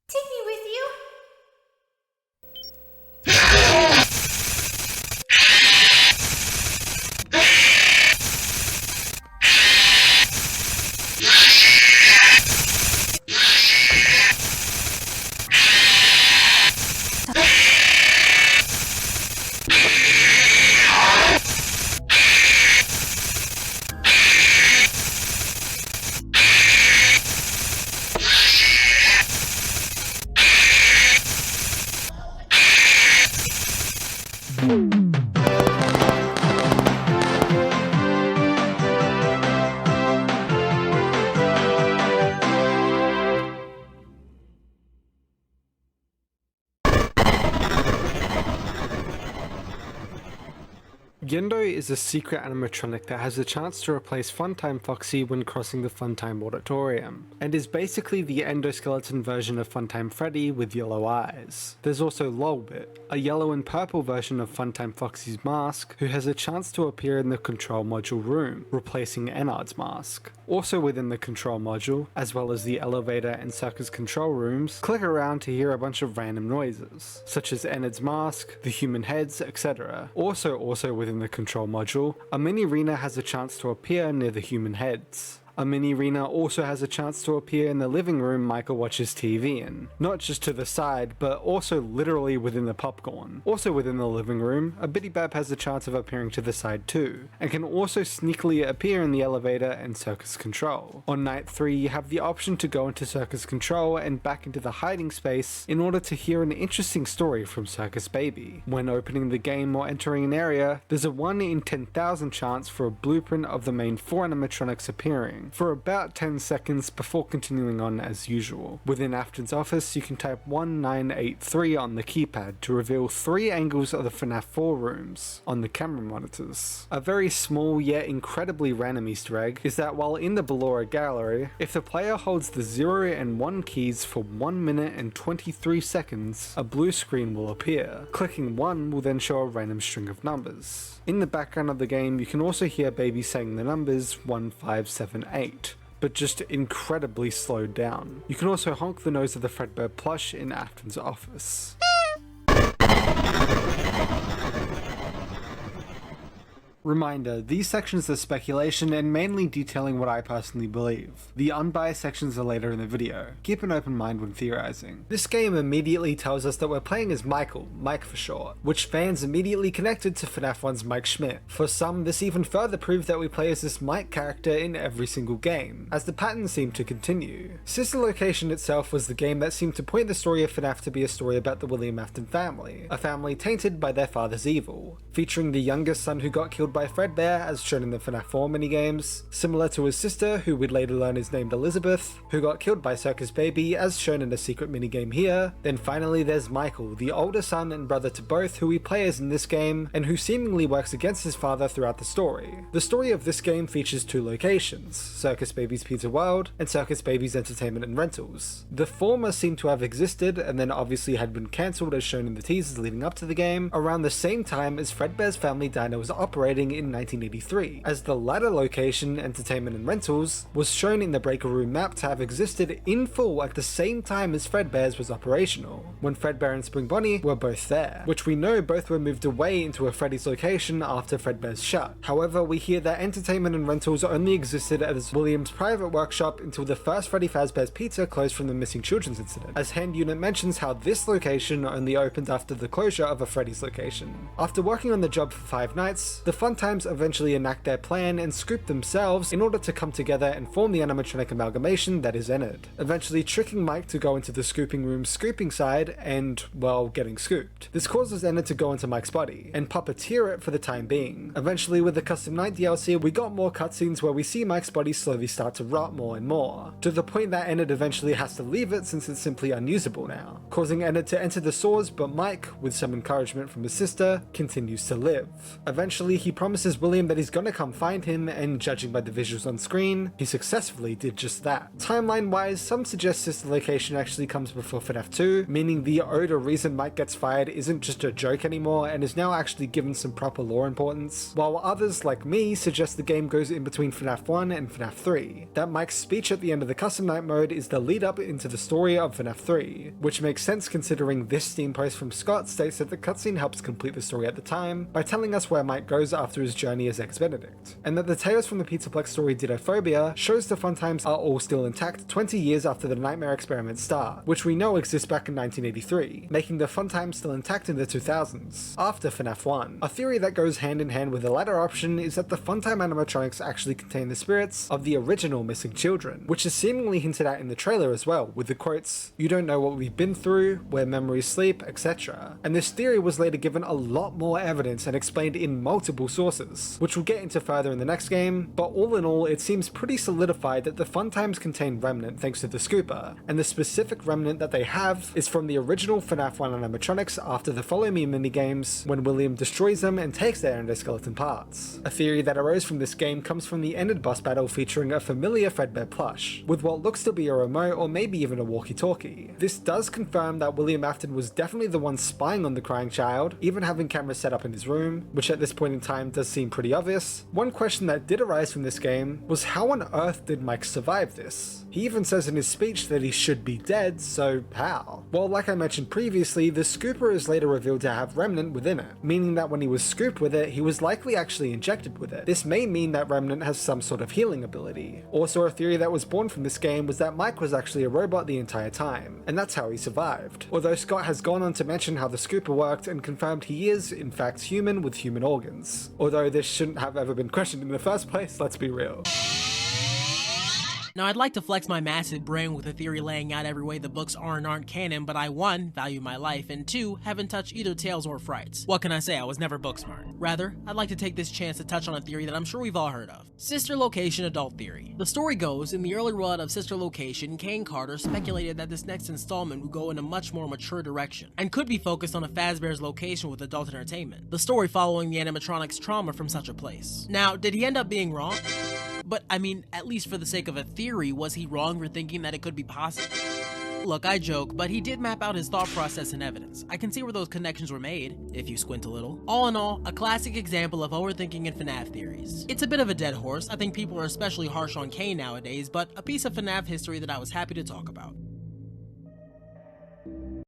Take me with you. Gendo is a secret animatronic that has the chance to replace Funtime Foxy when crossing the Funtime Auditorium, and is basically the endoskeleton version of Funtime Freddy with yellow eyes. There's also Lolbit, a yellow and purple version of Funtime Foxy's mask, who has a chance to appear in the control module room, replacing Ennard's mask. Also within the control module, as well as the elevator and circus control rooms, click around to hear a bunch of random noises, such as Ennard's mask, the human heads, etc. Also within the control module, a mini Rena has a chance to appear near the human heads. A mini Rena also has a chance to appear in the living room Micah watches TV in, not just to the side, but also literally within the popcorn. Also within the living room, a Bidybab has a chance of appearing to the side too, and can also sneakily appear in the elevator and circus control. On night 3, you have the option to go into circus control and back into the hiding space in order to hear an interesting story from Circus Baby. When opening the game or entering an area, there's a 1 in 10,000 chance for a blueprint of the main 4 animatronics appearing, screen for about 10 seconds before continuing on as usual. Within Afton's office, you can type 1983 on the keypad to reveal 3 angles of the FNAF 4 rooms on the camera monitors. A very small yet incredibly random Easter egg is that while in the Ballora gallery, if the player holds the 0 and 1 keys for 1 minute and 23 seconds, a blue screen will appear. Clicking 1 will then show a random string of numbers. In the background of the game, you can also hear Baby saying the numbers 1578, but just incredibly slowed down. You can also honk the nose of the Fredbear plush in Afton's office. Reminder, these sections are speculation and mainly detailing what I personally believe. The unbiased sections are later in the video. Keep an open mind when theorizing. This game immediately tells us that we're playing as Michael, Mike for short, which fans immediately connected to FNAF 1's Mike Schmidt. For some, this even further proved that we play as this Mike character in every single game, as the pattern seemed to continue. Sister Location itself was the game that seemed to point the story of FNAF to be a story about the William Afton family, a family tainted by their father's evil, featuring the youngest son who got killed by Fredbear, as shown in the FNAF 4 minigames, similar to his sister, who we'd later learn is named Elizabeth, who got killed by Circus Baby, as shown in a secret minigame here. Then finally there's Michael, the older son and brother to both, who we play as in this game, and who seemingly works against his father throughout the story. The story of this game features 2 locations, Circus Baby's Pizza World, and Circus Baby's Entertainment and Rentals. The former seem to have existed, and then obviously had been cancelled as shown in the teasers leading up to the game, around the same time as Fredbear's Family Diner was operating in 1983, as the latter location, Entertainment and Rentals, was shown in the Breaker Room map to have existed in full at the same time as Fredbear's was operational, when Fredbear and Spring Bonnie were both there, which we know both were moved away into a Freddy's location after Fredbear's shut. However, we hear that Entertainment and Rentals only existed as William's private workshop until the first Freddy Fazbear's Pizza closed from the missing children's incident, as Hand Unit mentions how this location only opened after the closure of a Freddy's location. After working on the job for 5 nights, the Fun Times eventually enact their plan and scoop themselves in order to come together and form the animatronic amalgamation that is Ennard, eventually tricking Mike to go into the scooping room's scooping side and, well, getting scooped. This causes Ennard to go into Mike's body and puppeteer it for the time being. Eventually, with the Custom Night DLC, we got more cutscenes where we see Mike's body slowly start to rot more and more, to the point that Ennard eventually has to leave it since it's simply unusable now, causing Ennard to enter the sores, but Mike, with some encouragement from his sister, continues to live. Eventually, he promises William that he's gonna come find him, and judging by the visuals on screen, he successfully did just that. Timeline wise, some suggest Sister Location actually comes before FNAF 2, meaning the ode or reason Mike gets fired isn't just a joke anymore and is now actually given some proper lore importance, while others like me suggest the game goes in between FNAF 1 and FNAF 3, that Mike's speech at the end of the Custom Night mode is the lead up into the story of FNAF 3, which makes sense considering this Steam post from Scott states that the cutscene helps complete the story at the time by telling us where Mike goes after his journey as Ex-Benedict, and that the Tales from the Pizzaplex story Dittophobia shows the Fun Times are all still intact 20 years after the Nightmare experiments start, which we know exists back in 1983, making the Fun Times still intact in the 2000s, after FNAF 1. A theory that goes hand in hand with the latter option is that the Funtime animatronics actually contain the spirits of the original missing children, which is seemingly hinted at in the trailer as well, with the quotes, "You don't know what we've been through, where memories sleep," etc. And this theory was later given a lot more evidence and explained in multiple sources, which we'll get into further in the next game, but all in all, it seems pretty solidified that the Fun Times contain Remnant thanks to the Scooper, and the specific Remnant that they have is from the original FNAF 1 animatronics after the Follow Me minigames, when William destroys them and takes their endoskeleton parts. A theory that arose from this game comes from the Ennard boss battle featuring a familiar Fredbear plush, with what looks to be a remote or maybe even a walkie-talkie. This does confirm that William Afton was definitely the one spying on the crying child, even having cameras set up in his room, which at this point in time does seem pretty obvious. One question that did arise from this game was how on earth did Mike survive this? He even says in his speech that he should be dead, so how? Well, like I mentioned previously, the Scooper is later revealed to have Remnant within it, meaning that when he was scooped with it, he was likely actually injected with it. This may mean that Remnant has some sort of healing ability. Also, a theory that was born from this game was that Mike was actually a robot the entire time, and that's how he survived. Although Scott has gone on to mention how the Scooper worked and confirmed he is, in fact, human with human organs. Although this shouldn't have ever been questioned in the first place, let's be real. Now, I'd like to flex my massive brain with a theory laying out every way the books are and aren't canon, but I 1. Value my life, and 2. Haven't touched either Tales or Frights. What can I say? I was never book smart. Rather, I'd like to take this chance to touch on a theory that I'm sure we've all heard of. Sister Location Adult Theory. The story goes, in the early run of Sister Location, Kane Carter speculated that this next installment would go in a much more mature direction, and could be focused on a Fazbear's location with adult entertainment. The story following the animatronics' trauma from such a place. Now, did he end up being wrong? But, I mean, at least for the sake of a theory, was he wrong for thinking that it could be possible? Look, I joke, but he did map out his thought process and evidence. I can see where those connections were made, if you squint a little. All in all, a classic example of overthinking in FNAF theories. It's a bit of a dead horse. I think people are especially harsh on Kane nowadays, but a piece of FNAF history that I was happy to talk about.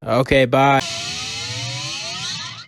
Okay, bye.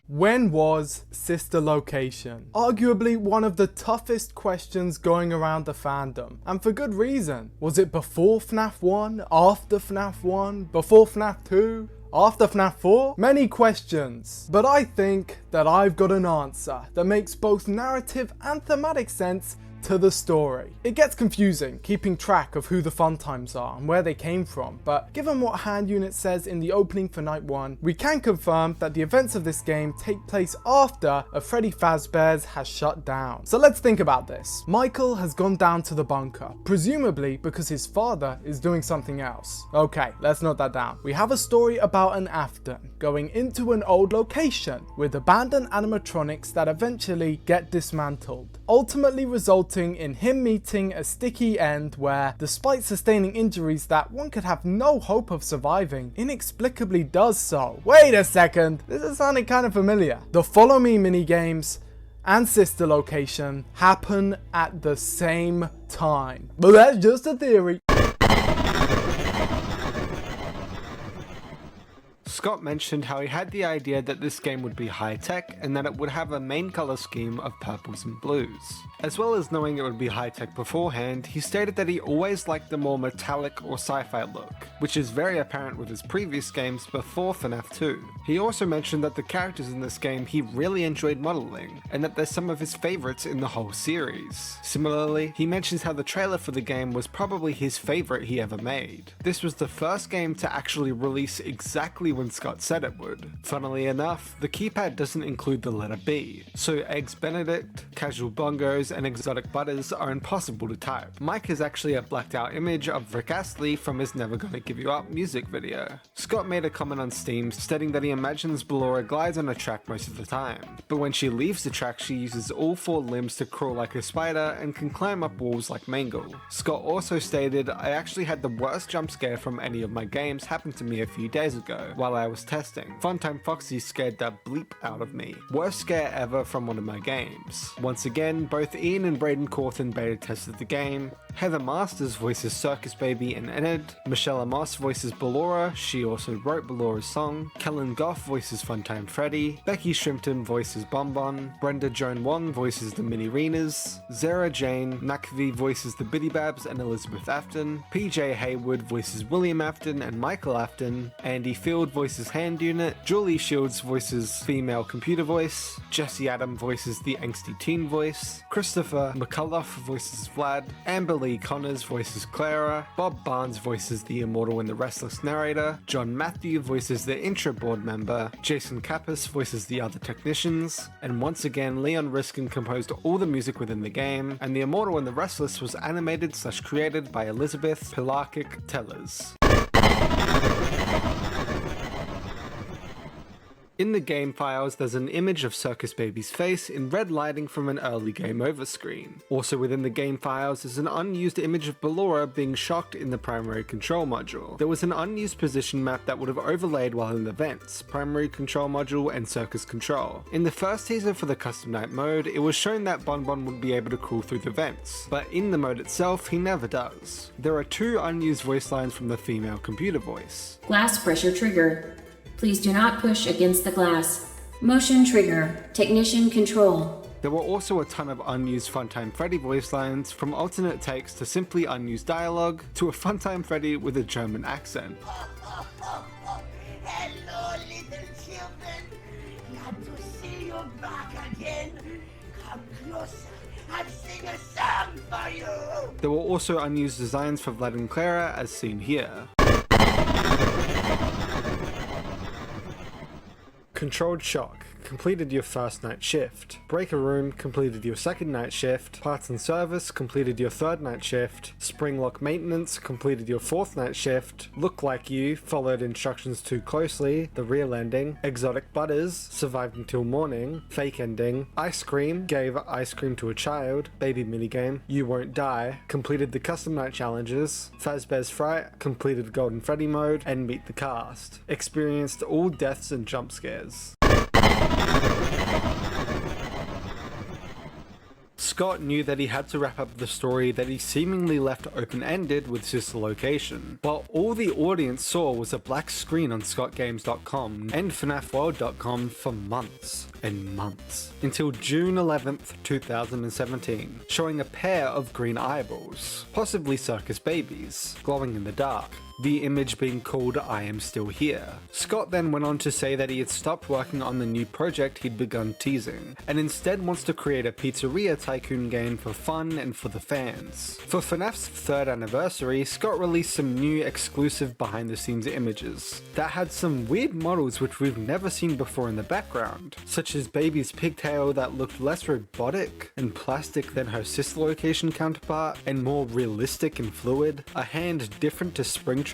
When was Sister Location? Arguably one of the toughest questions going around the fandom, and for good reason. Was it before FNAF 1? After FNAF 1? Before FNAF 2? After FNAF 4? Many questions, but I think that I've got an answer that makes both narrative and thematic sense to the story. It gets confusing keeping track of who the fun times are and where they came from, but given what Hand Unit says in the opening for Night 1, we can confirm that the events of this game take place after a Freddy Fazbear's has shut down. So let's think about this. Michael has gone down to the bunker, presumably because his father is doing something else. Okay, let's note that down. We have a story about an Afton going into an old location with abandoned animatronics that eventually get dismantled, ultimately resulting in him meeting a sticky end where, despite sustaining injuries that one could have no hope of surviving, inexplicably does so. Wait a second, this is sounding kind of familiar. The Follow Me minigames and Sister Location happen at the same time, but that's just a theory. Scott mentioned how he had the idea that this game would be high-tech and that it would have a main color scheme of purples and blues. As well as knowing it would be high-tech beforehand, he stated that he always liked the more metallic or sci-fi look, which is very apparent with his previous games before FNAF 2. He also mentioned that the characters in this game he really enjoyed modeling, and that they're some of his favorites in the whole series. Similarly, he mentions how the trailer for the game was probably his favorite he ever made. This was the first game to actually release exactly when Scott said it would. Funnily enough, the keypad doesn't include the letter B, so Eggs Benedict, Casual Bongos, and Exotic Butters are impossible to type. Mike is actually a blacked out image of Rick Astley from his Never Gonna Give You Up music video. Scott made a comment on Steam stating that he imagines Ballora glides on a track most of the time, but when she leaves the track she uses all 4 limbs to crawl like a spider and can climb up walls like Mangle. Scott also stated, I actually had the worst jump scare from any of my games happen to me a few days ago while I was testing. Funtime Foxy scared that bleep out of me. Worst scare ever from one of my games. Once again, both Ian and Braden Cawthon beta tested the game. Heather Masters voices Circus Baby and Enid. Michelle Amos voices Ballora, she also wrote Ballora's song. Kellen Goff voices Funtime Freddy. Becky Shrimpton voices Bonbon. Brenda Joan Wong voices the Mini Renas. Zara Jane Nakvi voices the Biddy Babs and Elizabeth Afton. PJ Hayward voices William Afton and Michael Afton. Andy Field voices Hand Unit. Julie Shields voices female computer voice. Jesse Adam voices the angsty teen voice. Christopher McCullough voices Vlad. Amber Lee Connors voices Clara. Bob Barnes voices the Immortal and the Restless narrator. John Matthew voices the intro board member. Jason Kappas voices the other technicians. And once again, Leon Riskin composed all the music within the game, and the Immortal and the Restless was animated / created by Elizabeth Pilarkic Tellers. In the game files, there's an image of Circus Baby's face in red lighting from an early game over screen. Also within the game files is an unused image of Ballora being shocked in the primary control module. There was an unused position map that would have overlaid while in the vents, primary control module and circus control. In the first teaser for the custom night mode, it was shown that Bonbon would be able to crawl through the vents, but in the mode itself, he never does. There are 2 unused voice lines from the female computer voice. Glass pressure trigger. Please do not push against the glass. Motion trigger. Technician control. There were also a ton of unused Funtime Freddy voice lines, from alternate takes to simply unused dialogue, to a Funtime Freddy with a German accent. Hello, little children. Glad to see you back again. Come closer and sing a song There were also unused designs for Vlad and Clara as seen here. Controlled Shock, completed your first night shift. Break a Room, completed your second night shift. Parts and Service, completed your third night shift. Springlock Maintenance, completed your fourth night shift. Look Like You, followed instructions too closely, the real ending. Exotic Butters, survived until morning. Fake Ending. Ice Cream, gave ice cream to a child. Baby minigame. You Won't Die, completed the custom night challenges. Fazbear's Fright, completed Golden Freddy mode. And Meet the Cast. Experienced all deaths and jump scares. Scott knew that he had to wrap up the story that he seemingly left open-ended with Sister Location, while all the audience saw was a black screen on scottgames.com and FNAFworld.com for months and months, until June 11th, 2017, showing a pair of green eyeballs, possibly circus babies, glowing in the dark. The image being called I Am Still Here. Scott then went on to say that he had stopped working on the new project he'd begun teasing, and instead wants to create a pizzeria tycoon game for fun and for the fans. For FNAF's 3rd anniversary, Scott released some new exclusive behind the scenes images that had some weird models which we've never seen before in the background, such as Baby's pigtail that looked less robotic and plastic than her Sister Location counterpart and more realistic and fluid, a hand different to Springtrap's,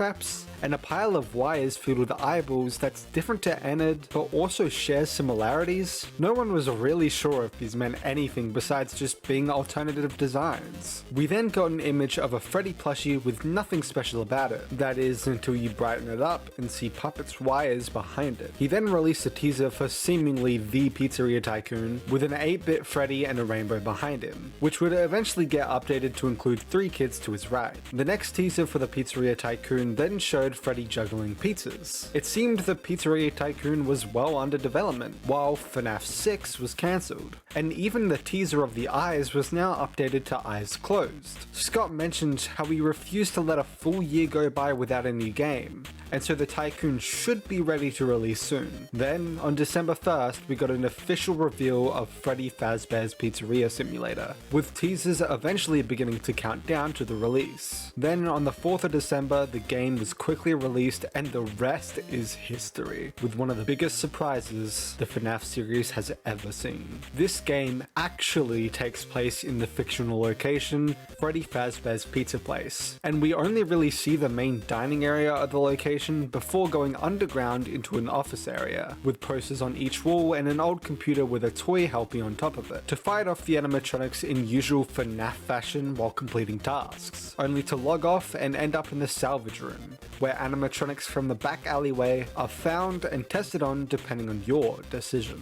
and a pile of wires filled with eyeballs that's different to Enid but also shares similarities. No one was really sure if these meant anything besides just being alternative designs. We then got an image of a Freddy plushie with nothing special about it, that is until you brighten it up and see Puppet's wires behind it. He then released a teaser for seemingly the Pizzeria Tycoon with an 8-bit Freddy and a rainbow behind him, which would eventually get updated to include 3 kids to his right. The next teaser for the Pizzeria Tycoon then showed Freddy juggling pizzas. It seemed the Pizzeria Tycoon was well under development, while FNAF 6 was cancelled, and even the teaser of the eyes was now updated to eyes closed. Scott mentioned how he refused to let a full year go by without a new game, and so the Tycoon should be ready to release soon. Then, on December 1st, we got an official reveal of Freddy Fazbear's Pizzeria Simulator, with teasers eventually beginning to count down to the release. Then, on the 4th of December, the game was quickly released, and the rest is history, with one of the biggest surprises the FNAF series has ever seen. This game actually takes place in the fictional location, Freddy Fazbear's Pizza Place, and we only really see the main dining area of the location before going underground into an office area, with posters on each wall and an old computer with a toy helping on top of it, to fight off the animatronics in usual FNAF fashion while completing tasks, only to log off and end up in the salvage room, where animatronics from the back alleyway are found and tested on depending on your decision.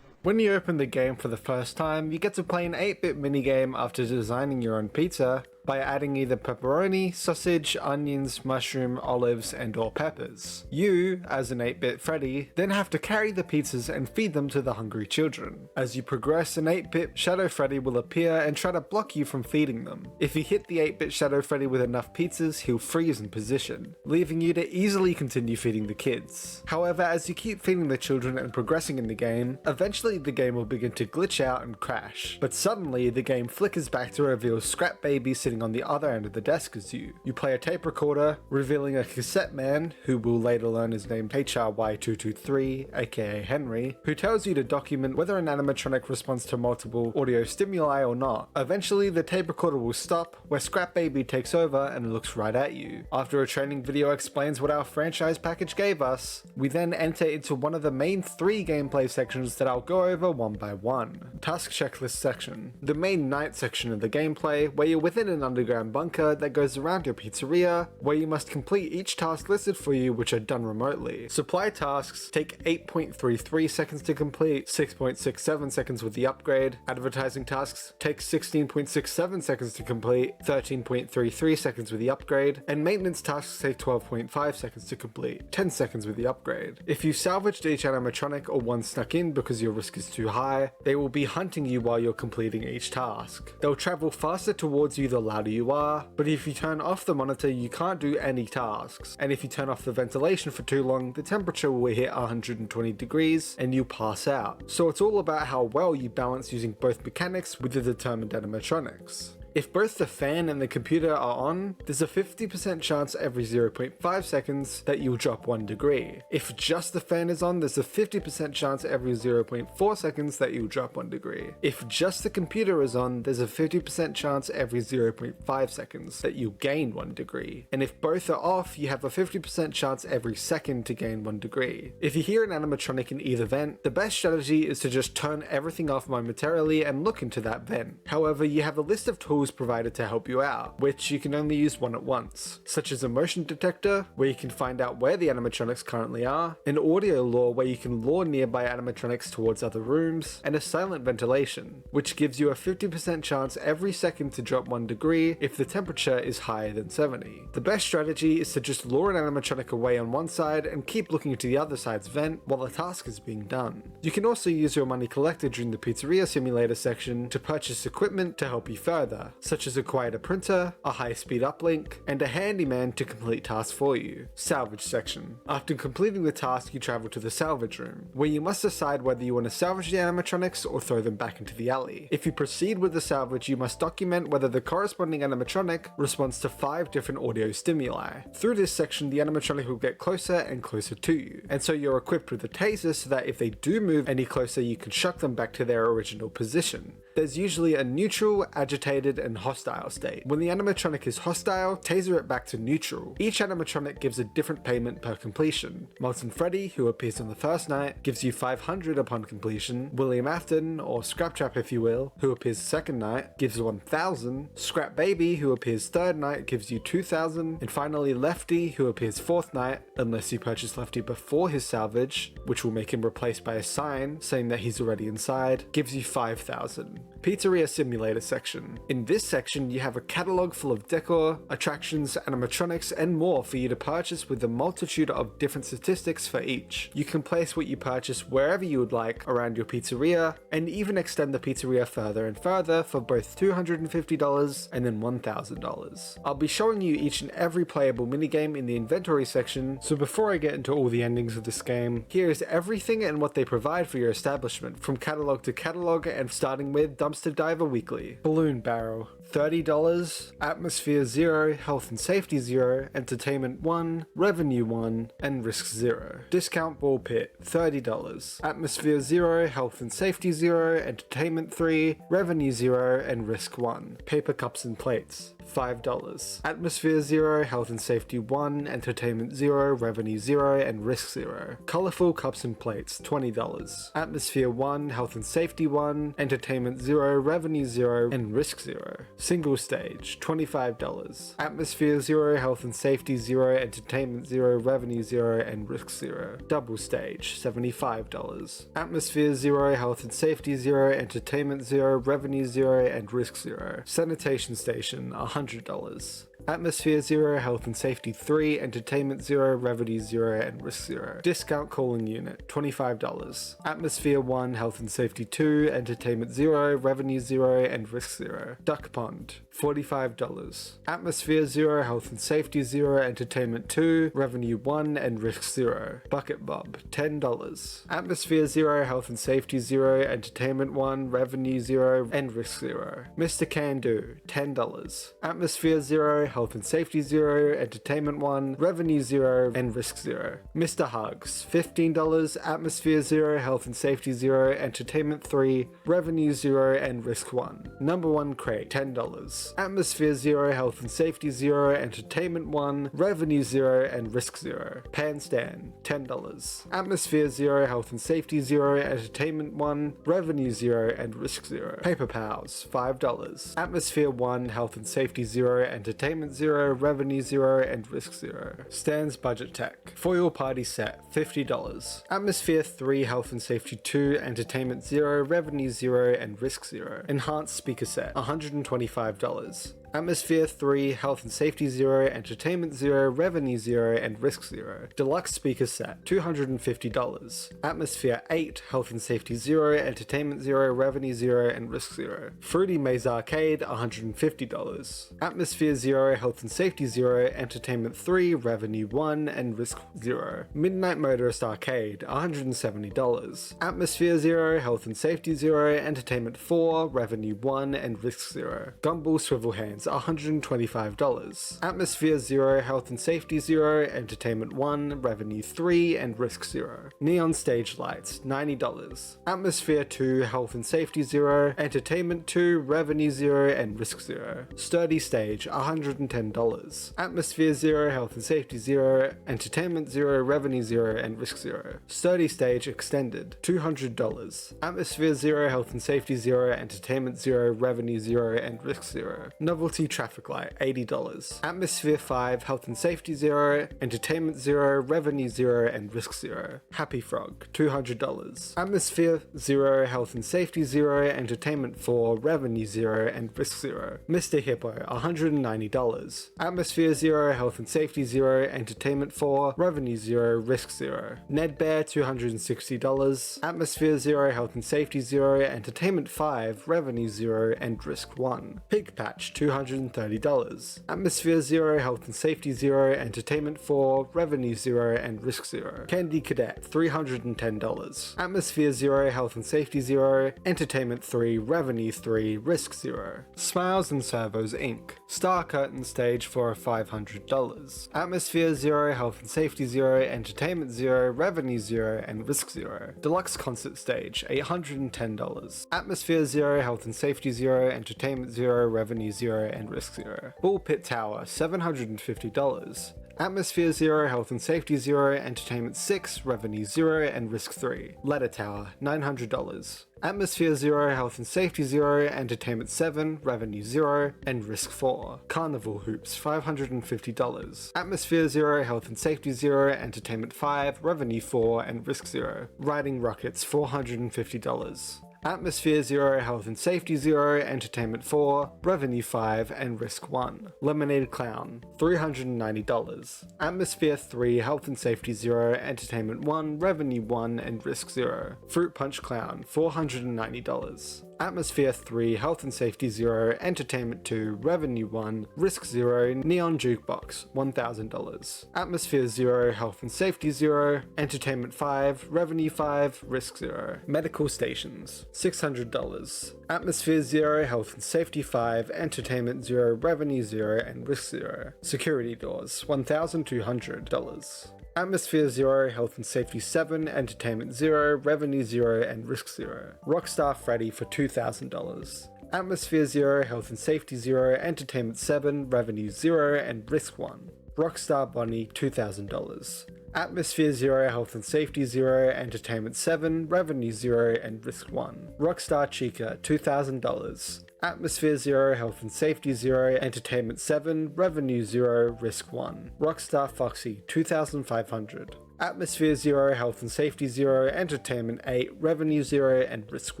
When you open the game for the first time, you get to play an 8-bit minigame after designing your own pizza by adding either pepperoni, sausage, onions, mushroom, olives, and or peppers. You, as an 8-bit Freddy, then have to carry the pizzas and feed them to the hungry children. As you progress, an 8-bit Shadow Freddy will appear and try to block you from feeding them. If you hit the 8-bit Shadow Freddy with enough pizzas, he'll freeze in position, leaving you to easily continue feeding the kids. However, as you keep feeding the children and progressing in the game, eventually the game will begin to glitch out and crash. But suddenly, the game flickers back to reveal Scrap Baby sitting on the other end of the desk as you. You play a tape recorder, revealing a cassette man, who will later learn is named HRY223, aka Henry, who tells you to document whether an animatronic responds to multiple audio stimuli or not. Eventually, the tape recorder will stop, where Scrap Baby takes over and looks right at you. After a training video explains what our franchise package gave us, we then enter into one of the main 3 gameplay sections that I'll go over one by one. Task checklist section. The main night section of the gameplay, where you're within an underground bunker that goes around your pizzeria, where you must complete each task listed for you, which are done remotely. Supply tasks take 8.33 seconds to complete, 6.67 seconds with the upgrade. Advertising tasks take 16.67 seconds to complete, 13.33 seconds with the upgrade. And maintenance tasks take 12.5 seconds to complete, 10 seconds with the upgrade. If you salvaged each animatronic or one snuck in because your risk is too high, they will be hunting you while you're completing each task. They'll travel faster towards you the louder you are, but if you turn off the monitor you can't do any tasks, and if you turn off the ventilation for too long the temperature will hit 120 degrees and you'll pass out. So it's all about how well you balance using both mechanics with the determined animatronics. If both the fan and the computer are on, there's a 50% chance every 0.5 seconds that you'll drop 1 degree. If just the fan is on, there's a 50% chance every 0.4 seconds that you'll drop 1 degree. If just the computer is on, there's a 50% chance every 0.5 seconds that you'll gain 1 degree. And if both are off, you have a 50% chance every second to gain 1 degree. If you hear an animatronic in either vent, the best strategy is to just turn everything off momentarily and look into that vent. However, you have a list of tools provided to help you out, which you can only use one at once, such as a motion detector, where you can find out where the animatronics currently are, an audio lure where you can lure nearby animatronics towards other rooms, and a silent ventilation, which gives you a 50% chance every second to drop 1 degree if the temperature is higher than 70. The best strategy is to just lure an animatronic away on one side and keep looking into the other side's vent while the task is being done. You can also use your money collected during the Pizzeria Simulator section to purchase equipment to help you further, such as a quieter printer, a high-speed uplink, and a handyman to complete tasks for you. Salvage section. After completing the task, you travel to the salvage room, where you must decide whether you want to salvage the animatronics or throw them back into the alley. If you proceed with the salvage, you must document whether the corresponding animatronic responds to 5 different audio stimuli. Through this section, the animatronic will get closer and closer to you, and so you're equipped with a taser so that if they do move any closer, you can shock them back to their original position. There's usually a neutral, agitated, and hostile state. When the animatronic is hostile, taser it back to neutral. Each animatronic gives a different payment per completion. Molten Freddy, who appears on the first night, gives you 500 upon completion. William Afton, or Scraptrap if you will, who appears the second night, gives 1000. Scrap Baby, who appears third night, gives you 2000. And finally Lefty, who appears fourth night, unless you purchase Lefty before his salvage, which will make him replaced by a sign saying that he's already inside, gives you 5000. Pizzeria Simulator section. In this section, you have a catalog full of decor, attractions, animatronics, and more for you to purchase with a multitude of different statistics for each. You can place what you purchase wherever you would like around your pizzeria, and even extend the pizzeria further and further for both $250 and then $1,000. I'll be showing you each and every playable minigame in the inventory section, so before I get into all the endings of this game, here is everything and what they provide for your establishment, from catalog to catalog, and starting with Dumpster Diver Weekly. Balloon Barrel, $30, Atmosphere 0, Health and Safety 0, Entertainment 1, Revenue 1, and Risk 0. Discount Ball Pit, $30, Atmosphere 0, Health and Safety 0, Entertainment 3, Revenue 0, and Risk 1. Paper Cups and Plates, $5, Atmosphere 0, Health and Safety 1, Entertainment 0, Revenue 0, and Risk 0. Colorful Cups and Plates, $20, Atmosphere 1, Health and Safety 1, Entertainment 0, Revenue 0, and Risk 0. Single Stage, $25, Atmosphere 0, Health and Safety 0, Entertainment 0, Revenue 0, and Risk 0. Double Stage, $75, Atmosphere 0, Health and Safety 0, Entertainment 0, Revenue 0, and Risk 0. Sanitation Station, $100. Atmosphere 0, Health and Safety 3, Entertainment 0, Revenue 0, and Risk 0. Discount Calling Unit, $25. Atmosphere 1, Health and Safety 2, Entertainment 0, Revenue 0, and Risk 0. Duck Pond, $45. Atmosphere 0, Health and Safety 0, Entertainment 2, Revenue 1, and Risk 0. Bucket Bob, $10. Atmosphere 0, Health and Safety 0, Entertainment 1, Revenue 0, and Risk 0. Mr. Can Do, $10. Atmosphere 0, Health and Safety 0, Entertainment 1, Revenue 0, and Risk 0. Mr. Hugs, $15, Atmosphere 0, Health and Safety 0, Entertainment 3, Revenue 0, and Risk 1. Number 1 Crate, $10. Atmosphere 0, Health and Safety 0, Entertainment 1, Revenue 0, and Risk 0. Pan Stand, $10. Atmosphere 0, Health and Safety 0, Entertainment 1, Revenue 0, and Risk 0. Paper Pals, $5. Atmosphere 1, Health and Safety 0, Entertainment 0, Revenue 0, and Risk 0. Stan's Budget Tech. Foil Party Set, $50. Atmosphere 3, Health and Safety 2, Entertainment 0, Revenue 0, and Risk 0. Enhanced Speaker Set, $125. Atmosphere 3, Health and Safety 0, Entertainment 0, Revenue 0, and Risk 0. Deluxe speaker set, $250. Atmosphere 8, Health and Safety 0, Entertainment 0, Revenue 0, and Risk 0. Fruity Maze Arcade, $150. Atmosphere 0, Health and Safety 0, Entertainment 3, Revenue 1, and Risk 0. Midnight Motorist Arcade, $170. Atmosphere 0, Health and Safety 0, Entertainment 4, Revenue 1, and Risk 0. Gumball Swivel Hands, $125. Atmosphere 0, Health and Safety 0, Entertainment 1, Revenue 3, and Risk 0. Neon Stage Lights, $90. Atmosphere 2, Health and Safety 0, Entertainment 2, Revenue 0, and Risk 0. Sturdy Stage, $110. Atmosphere 0, Health and Safety 0, Entertainment 0, Revenue 0, and Risk 0. Sturdy Stage Extended, $200. Atmosphere 0, Health and Safety 0, Entertainment 0, Revenue 0, and Risk 0. Novelty Traffic Light, $80. Atmosphere 5, Health and Safety 0, Entertainment 0, Revenue 0, and Risk 0. Happy Frog, $200. Atmosphere 0, Health and Safety 0, Entertainment 4, Revenue 0, and Risk 0. Mr. Hippo, $190. Atmosphere 0, Health and Safety 0, Entertainment 4, Revenue 0, Risk 0. Ned Bear, $260. Atmosphere 0, Health and Safety 0, Entertainment 5, Revenue 0, and Risk 1. Pig Patch, $230. Atmosphere 0, Health and Safety 0, Entertainment 4, Revenue 0, and Risk 0. Candy Cadet, $310. Atmosphere 0, Health and Safety 0, Entertainment 3, Revenue 3, Risk 0. Smiles and Servos Inc. Star Curtain Stage for $500. Atmosphere 0, Health and Safety 0, Entertainment 0, Revenue 0, and Risk 0. Deluxe Concert Stage, $810. Atmosphere 0, Health and Safety 0, Entertainment 0, Revenue 0, and Risk 0. Bull Pit Tower, $750. Atmosphere 0, Health and Safety 0, Entertainment 6, Revenue 0, and Risk 3. Ladder Tower, $900. Atmosphere 0, Health and Safety 0, Entertainment 7, Revenue 0, and Risk 4. Carnival Hoops, $550. Atmosphere 0, Health and Safety 0, Entertainment 5, Revenue 4, and Risk 0. Riding Rockets, $450. Atmosphere 0, Health and Safety 0, Entertainment 4, Revenue 5, and Risk 1. Lemonade Clown, $390. Atmosphere 3, Health and Safety 0, Entertainment 1, Revenue 1, and Risk 0. Fruit Punch Clown, $490. Atmosphere 3, Health and Safety 0, Entertainment 2, Revenue 1, Risk 0, Neon Jukebox, $1,000. Atmosphere 0, Health and Safety 0, Entertainment 5, Revenue 5, Risk 0. Medical Stations, $600. Atmosphere 0, Health and Safety 5, Entertainment 0, Revenue 0, and Risk 0. Security Doors, $1,200. Atmosphere 0, Health and Safety 7, Entertainment 0, Revenue 0, and Risk 0. Rockstar Freddy for $2,000. Atmosphere 0, Health and Safety 0, Entertainment 7, Revenue 0, and Risk 1. Rockstar Bonnie, $2,000. Atmosphere 0, Health and Safety 0, Entertainment 7, Revenue 0, and Risk 1. Rockstar Chica, $2,000. Atmosphere 0, Health and Safety 0, Entertainment 7, Revenue 0, Risk 1. Rockstar Foxy, $2,500. Atmosphere 0, Health and Safety 0, Entertainment 8, Revenue 0, and Risk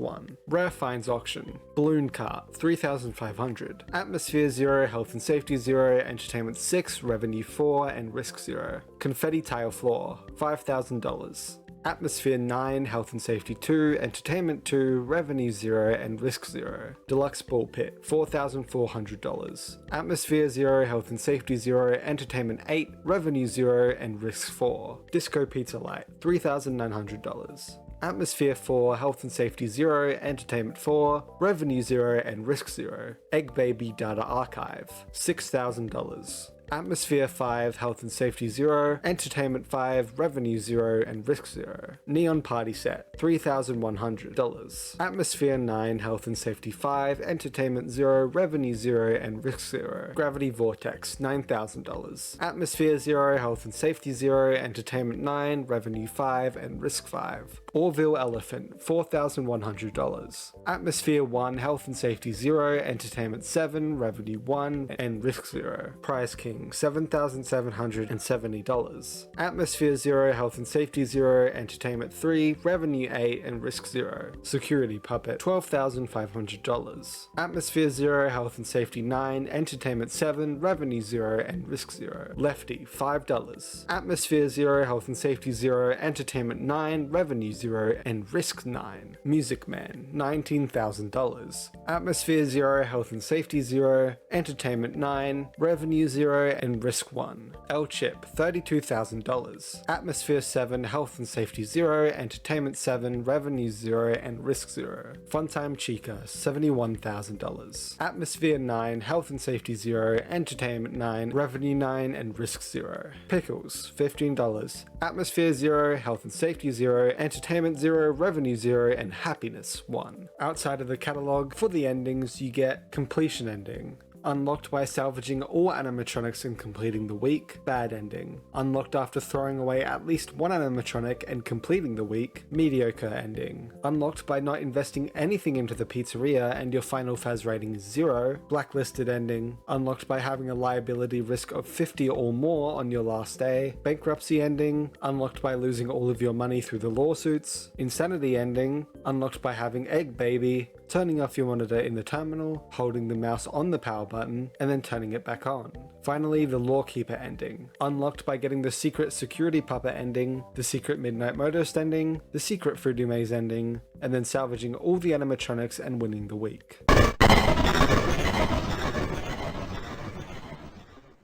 1. Rare Finds Auction, Balloon Cart, $3,500. Atmosphere 0, Health and Safety 0, Entertainment 6, Revenue 4, and Risk 0. Confetti Tile Floor, $5,000. Atmosphere 9, Health and Safety 2, Entertainment 2, Revenue 0, and Risk 0. Deluxe Ball Pit, $4,400. Atmosphere 0, Health and Safety 0, Entertainment 8, Revenue 0, and Risk 4. Disco Pizza Light, $3,900. Atmosphere 4, Health and Safety 0, Entertainment 4, Revenue 0, and Risk 0. Egg Baby Data Archive, $6,000. Atmosphere 5, Health and Safety 0, Entertainment 5, Revenue 0, and Risk 0. Neon Party Set, $3,100. Atmosphere 9, Health and Safety 5, Entertainment 0, Revenue 0, and Risk 0. Gravity Vortex, $9,000. Atmosphere 0, Health and Safety 0, Entertainment 9, Revenue 5, and Risk 5. Orville Elephant, $4,100. Atmosphere 1, Health and Safety 0, Entertainment 7, Revenue 1, and Risk 0. Prize King, ending $7,770. Atmosphere 0, health and safety 0, entertainment 3, revenue 8, and risk 0. Security puppet $12,500. Atmosphere 0, health and safety 9, entertainment 7, revenue 0, and risk 0. Lefty $5. Atmosphere 0, health and safety 0, entertainment 9, revenue 0, and risk 9. Music Man $19,000. Atmosphere 0, health and safety 0, entertainment 9, revenue 0, and risk 1. L-Chip $32,000. Atmosphere 7, health and safety 0, entertainment 7, revenue 0, and risk 0. Funtime Chica $71,000. Atmosphere 9, health and safety 0, entertainment 9, revenue 9, and risk 0. Pickles $15. Atmosphere 0, health and safety 0, entertainment 0, revenue 0, and happiness 1. Outside of the catalog, for the endings you get completion ending. Unlocked by salvaging all animatronics and completing the week, bad ending. Unlocked after throwing away at least one animatronic and completing the week, mediocre ending. Unlocked by not investing anything into the pizzeria and your final Faz rating is 0, blacklisted ending. Unlocked by having a liability risk of 50 or more on your last day, bankruptcy ending. Unlocked by losing all of your money through the lawsuits, insanity ending. Unlocked by having egg baby, turning off your monitor in the terminal, holding the mouse on the power button, and then turning it back on. Finally, the Lawkeeper ending. Unlocked by getting the secret security puppet ending, the secret Midnight Motorist ending, the secret Fruity Maze ending, and then salvaging all the animatronics and winning the week.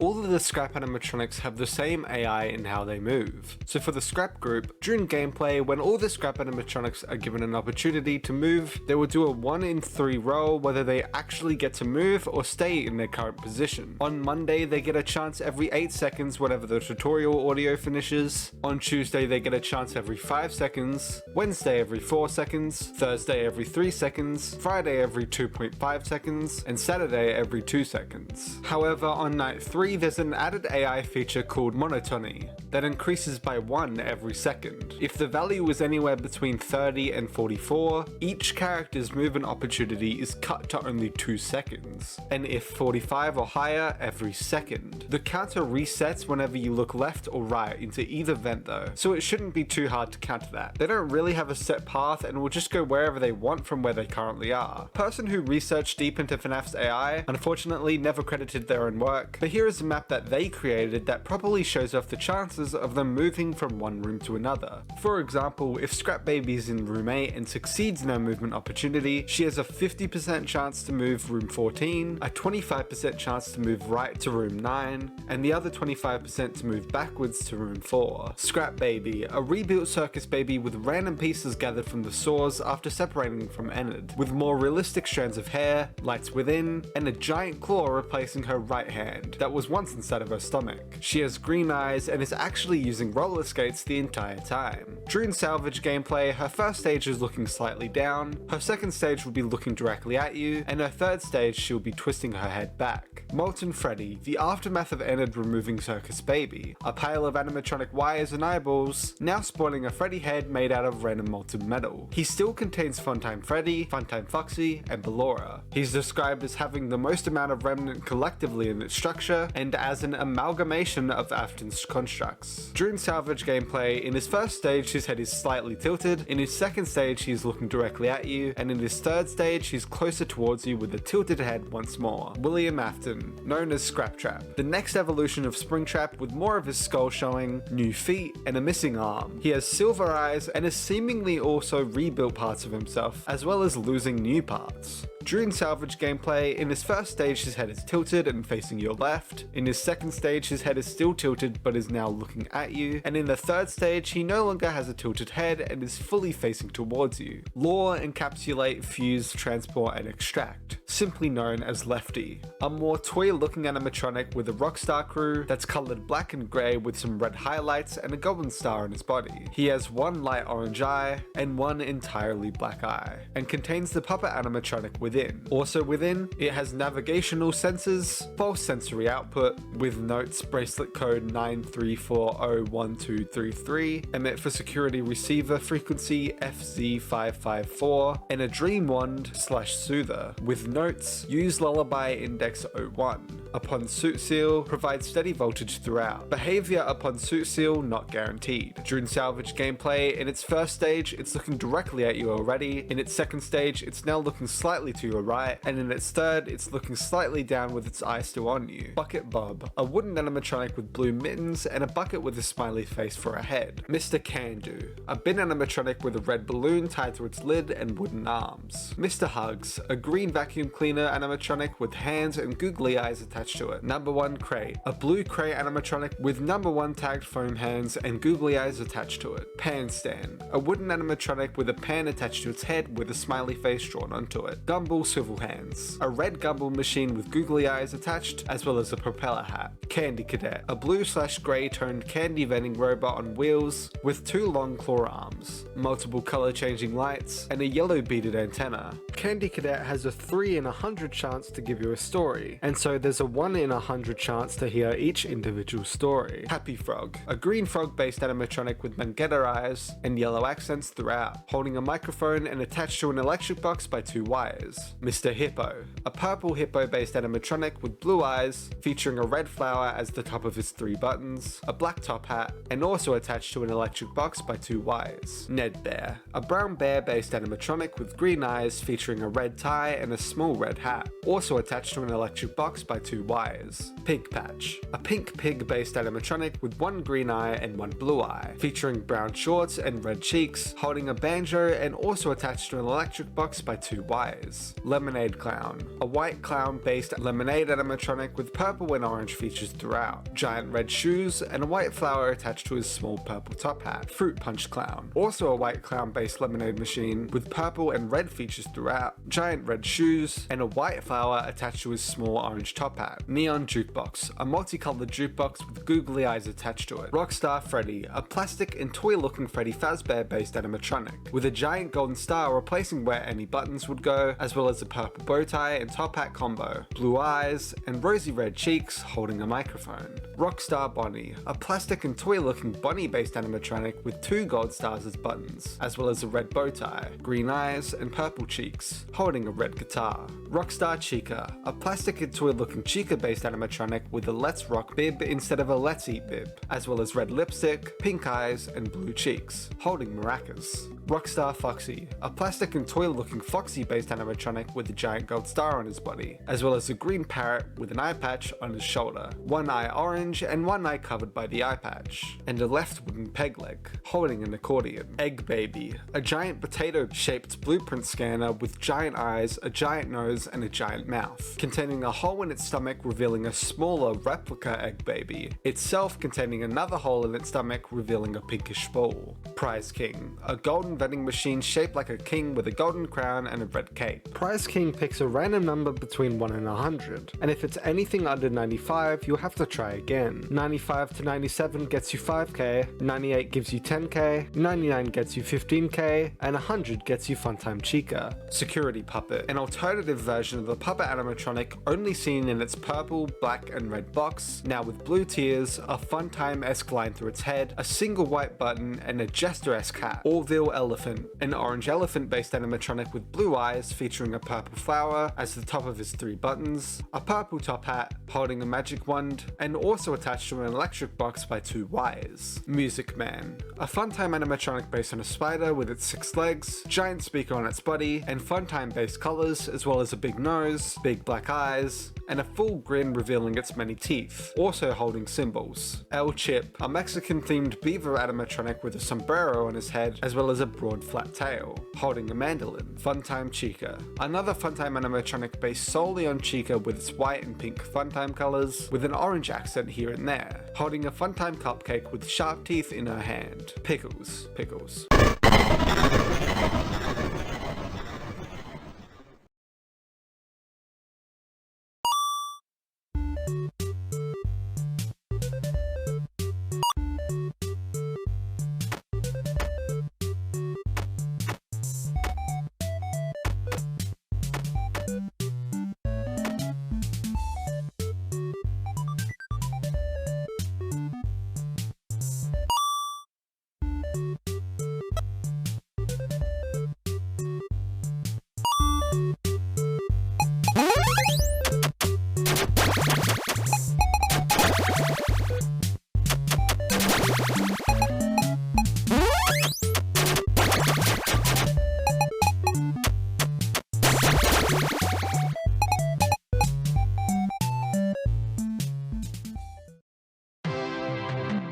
All of the scrap animatronics have the same AI in how they move. So for the scrap group, during gameplay, when all the scrap animatronics are given an opportunity to move, they will do a 1 in 3 roll whether they actually get to move or stay in their current position. On Monday, they get a chance every 8 seconds whenever the tutorial audio finishes. On Tuesday, they get a chance every 5 seconds. Wednesday every 4 seconds. Thursday every 3 seconds. Friday every 2.5 seconds. And Saturday every 2 seconds. However, on night 3, there's an added AI feature called monotony that increases by 1 every second. If the value is anywhere between 30 and 44, each character's movement opportunity is cut to only 2 seconds, and if 45 or higher, every second. The counter resets whenever you look left or right into either vent though, so it shouldn't be too hard to counter that. They don't really have a set path and will just go wherever they want from where they currently are. Person who researched deep into FNAF's AI unfortunately never credited their own work, but here is a map that they created that properly shows off the chances of them moving from one room to another. For example, if Scrap Baby is in room 8 and succeeds in her movement opportunity, she has a 50% chance to move room 14, a 25% chance to move right to room 9, and the other 25% to move backwards to room 4. Scrap Baby, a rebuilt circus baby with random pieces gathered from the saws after separating from Enid, with more realistic strands of hair, lights within, and a giant claw replacing her right hand that was once inside of her stomach. She has green eyes and is actually using roller skates the entire time. During salvage gameplay, her first stage is looking slightly down, her second stage will be looking directly at you, and her third stage she'll be twisting her head back. Molten Freddy, the aftermath of Enid removing Circus Baby, a pile of animatronic wires and eyeballs, now spawning a Freddy head made out of random molten metal. He still contains Funtime Freddy, Funtime Foxy, and Ballora. He's described as having the most amount of remnant collectively in its structure, and as an amalgamation of Afton's constructs. During salvage gameplay, in his first stage his head is slightly tilted, in his second stage he is looking directly at you, and in his third stage he's closer towards you with a tilted head once more. William Afton, known as Scrap Trap, the next evolution of Springtrap with more of his skull showing, new feet, and a missing arm. He has silver eyes and has seemingly also rebuilt parts of himself, as well as losing new parts. During salvage gameplay, in his first stage his head is tilted and facing your left, in his second stage his head is still tilted but is now looking at you, and in the third stage he no longer has a tilted head and is fully facing towards you. Lure, Encapsulate, Fuse, Transport, and Extract, simply known as Lefty, a more toy looking animatronic with a Rockstar crew that's coloured black and grey with some red highlights and a golden star on his body. He has one light orange eye and one entirely black eye, and contains the puppet animatronic within. Also within, it has navigational sensors, false sensory output, with notes bracelet code 934012333, emit for security receiver frequency FZ554, and a dream wand / soother, with notes use lullaby index 01. Upon suit seal, provides steady voltage throughout. Behavior upon suit seal, not guaranteed. During salvage gameplay, in its first stage, it's looking directly at you already. In its second stage, it's now looking slightly to your right. And in its third, it's looking slightly down with its eye still on you. Bucket Bob, a wooden animatronic with blue mittens and a bucket with a smiley face for a head. Mr. Can-Do, a bin animatronic with a red balloon tied to its lid and wooden arms. Mr. Hugs, a green vacuum cleaner animatronic with hands and googly eyes attached to it. Number 1 Crate, a blue crate animatronic with number 1 tagged foam hands and googly eyes attached to it. Pan Stand, a wooden animatronic with a pan attached to its head with a smiley face drawn onto it. Gumball Swivel Hands, a red gumball machine with googly eyes attached as well as a propeller hat. Candy Cadet, a blue/grey toned candy vending robot on wheels with 2 long claw arms, multiple color changing lights, and a yellow beaded antenna. Candy Cadet has a 3 in 100 chance to give you a story, and so there's a 1 in 100 chance to hear each individual story. Happy Frog, a green frog based animatronic with Mangetta eyes and yellow accents throughout, holding a microphone and attached to an electric box by 2 wires. Mr. Hippo, a purple hippo based animatronic with blue eyes, featuring a red flower as the top of his 3 buttons, a black top hat, and also attached to an electric box by 2 wires. Ned Bear, a brown bear based animatronic with green eyes featuring a red tie and a small red hat, also attached to an electric box by 2 wires. Pig Patch, a pink pig based animatronic with 1 green eye and 1 blue eye, featuring brown shorts and red cheeks, holding a banjo and also attached to an electric box by 2 wires. Lemonade Clown, a white clown based lemonade animatronic with purple and orange features throughout, giant red shoes and a white flower attached to his small purple top hat. Fruit Punch Clown, also a white clown based lemonade machine with purple and red features throughout, giant red shoes and a white flower attached to his small orange top hat. Neon Jukebox, a multicolored jukebox with googly eyes attached to it. Rockstar Freddy, a plastic and toy looking Freddy Fazbear based animatronic, with a giant golden star replacing where any buttons would go, as well as a purple bow tie and top hat combo, blue eyes, and rosy red cheeks holding a microphone. Rockstar Bonnie, a plastic and toy looking bunny based animatronic with 2 gold stars as buttons, as well as a red bow tie, green eyes, and purple cheeks, holding a red guitar. Rockstar Chica, a plastic and toy looking Chica based animatronic with a Let's Rock bib instead of a Let's Eat bib, as well as red lipstick, pink eyes, and blue cheeks, holding maracas. Rockstar Foxy, a plastic and toy looking Foxy based animatronic with a giant gold star on his body, as well as a green parrot with an eye patch on his shoulder, 1 eye orange and 1 eye covered by the eye patch, and a left wooden peg leg, holding an accordion. Egg Baby, a giant potato shaped blueprint scanner with giant eyes, a giant nose, and a giant mouth, containing a hole in its stomach revealing a smaller replica Egg Baby, itself containing another hole in its stomach revealing a pinkish ball. Prize King, a golden vending machine shaped like a king with a golden crown and a red cape. Prize King picks a random number between 1 and 100, and if it's anything under 95, you'll have to try again. 95 to 97 gets you 5k, 98 gives you 10k, 99 gets you 15k, and 100 gets you Funtime Chica. Security Puppet, an alternative version of the puppet animatronic only seen in its purple, black, and red box, now with blue tears, a Funtime-esque line through its head, a single white button, and a Jester-esque hat. Orville Elephant, an orange elephant based animatronic with blue eyes featuring a purple flower as the top of his 3 buttons, a purple top hat holding a magic wand, and also attached to an electric box by 2 wires. Music Man, a Funtime animatronic based on a spider with its 6 legs, giant speaker on its body, and Funtime based colors as well as a big nose, big black eyes, and a full grin revealing its many teeth, also holding symbols. El Chip, a Mexican themed beaver animatronic with a sombrero on his head as well as a broad flat tail, holding a mandolin. Funtime Chica, another Funtime animatronic based solely on Chica with its white and pink Funtime colors, with an orange accent here and there, holding a Funtime cupcake with sharp teeth in her hand. Pickles.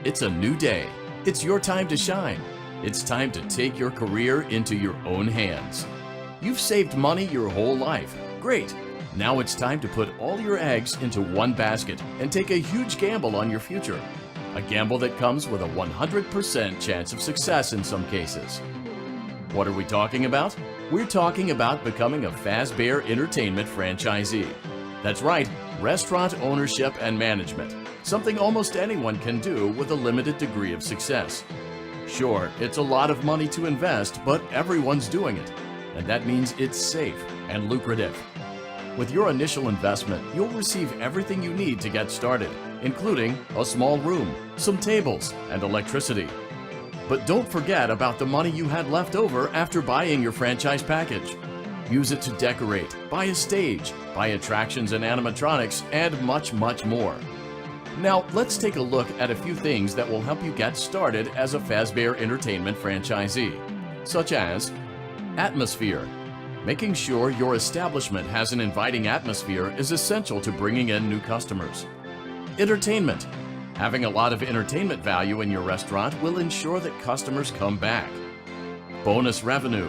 It's a new day. It's your time to shine. It's time to take your career into your own hands. You've saved money your whole life. Great. Now it's time to put all your eggs into one basket and take a huge gamble on your future. A gamble that comes with a 100% chance of success in some cases. What are we talking about? We're talking about becoming a Fazbear Entertainment franchisee. That's right, restaurant ownership and management. Something almost anyone can do with a limited degree of success. Sure, it's a lot of money to invest, but everyone's doing it. And that means it's safe and lucrative. With your initial investment, you'll receive everything you need to get started, including a small room, some tables, and electricity. But don't forget about the money you had left over after buying your franchise package. Use it to decorate, buy a stage, buy attractions and animatronics, and much, much more. Now, let's take a look at a few things that will help you get started as a Fazbear Entertainment franchisee, such as atmosphere. Making sure your establishment has an inviting atmosphere is essential to bringing in new customers. Entertainment. Having a lot of entertainment value in your restaurant will ensure that customers come back. Bonus revenue.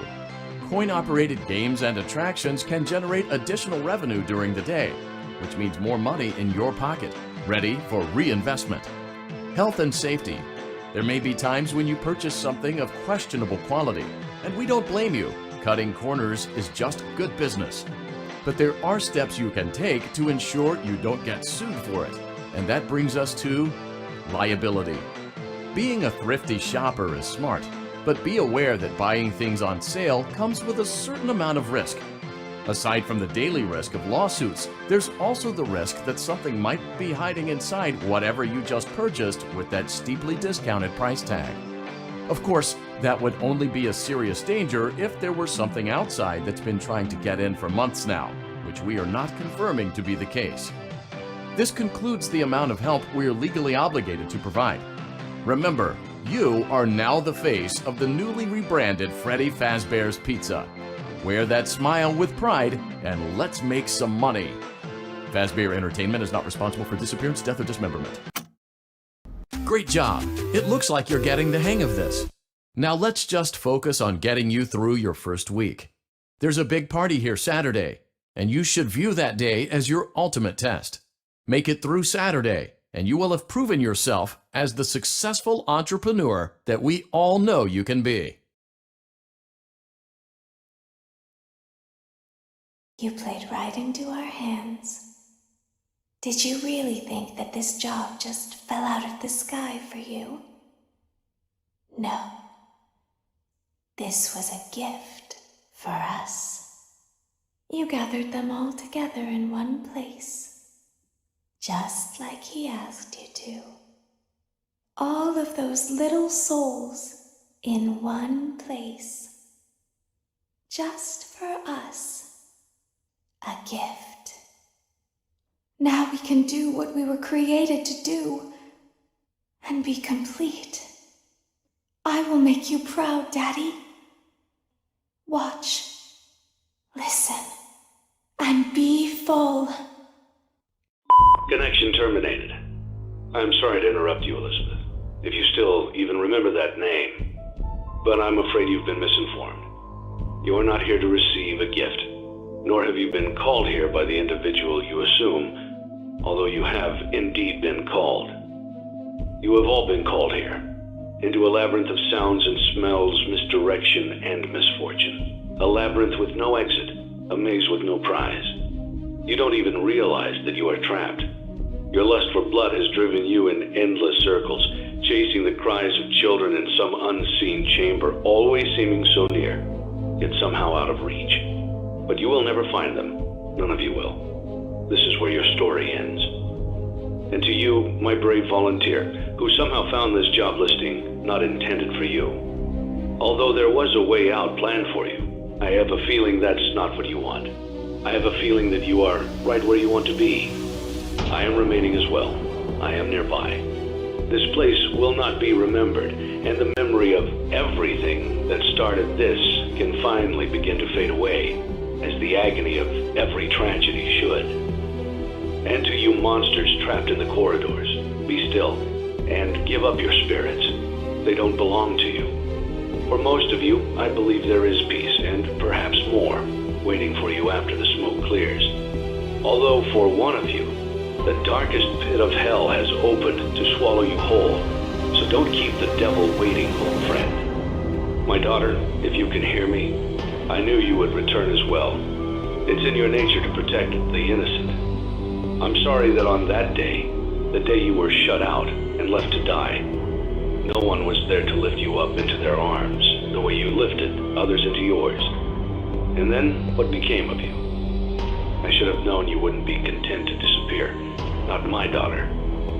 Coin-operated games and attractions can generate additional revenue during the day, which means more money in your pocket, ready for reinvestment. Health and safety. There may be times when you purchase something of questionable quality, and we don't blame you. Cutting corners is just good business. But there are steps you can take to ensure you don't get sued for it. And that brings us to liability. Being a thrifty shopper is smart, but be aware that buying things on sale comes with a certain amount of risk. Aside from the daily risk of lawsuits, there's also the risk that something might be hiding inside whatever you just purchased with that steeply discounted price tag. Of course, that would only be a serious danger if there were something outside that's been trying to get in for months now, which we are not confirming to be the case. This concludes the amount of help we are legally obligated to provide. Remember, you are now the face of the newly rebranded Freddy Fazbear's Pizza. Wear that smile with pride and let's make some money. Fazbear Entertainment is not responsible for disappearance, death, or dismemberment. Great job! It looks like you're getting the hang of this. Now let's just focus on getting you through your first week. There's a big party here Saturday, and you should view that day as your ultimate test. Make it through Saturday, and you will have proven yourself as the successful entrepreneur that we all know you can be. You played right into our hands. Did you really think that this job just fell out of the sky for you? No. This was a gift for us. You gathered them all together in one place, just like he asked you to. All of those little souls in one place, just for us. A gift. Now we can do what we were created to do and be complete. I will make you proud, Daddy. Watch, listen, and be full. Connection terminated. I'm sorry to interrupt you, Elizabeth, if you still even remember that name, but I'm afraid you've been misinformed. You are not here to receive a gift, nor have you been called here by the individual you assume, although you have indeed been called. You have all been called here, into a labyrinth of sounds and smells, misdirection and misfortune. A labyrinth with no exit, a maze with no prize. You don't even realize that you are trapped. Your lust for blood has driven you in endless circles, chasing the cries of children in some unseen chamber, always seeming so near, yet somehow out of reach. But you will never find them. None of you will. This is where your story ends. And to you, my brave volunteer, who somehow found this job listing not intended for you. Although there was a way out planned for you, I have a feeling that's not what you want. I have a feeling that you are right where you want to be. I am remaining as well. I am nearby. This place will not be remembered, and the memory of everything that started this can finally begin to fade away, as the agony of every tragedy should. And to you monsters trapped in the corridors, be still. and give up your spirits. They don't belong to you. For most of you, I believe there is peace, and perhaps more, waiting for you after the smoke clears. Although for one of you, the darkest pit of hell has opened to swallow you whole. So don't keep the devil waiting, old friend. My daughter, if you can hear me, I knew you would return as well. It's in your nature to protect the innocent. I'm sorry that on that day, the day you were shut out and left to die, no one was there to lift you up into their arms the way you lifted others into yours. And then, what became of you? I should have known you wouldn't be content to disappear. Not my daughter.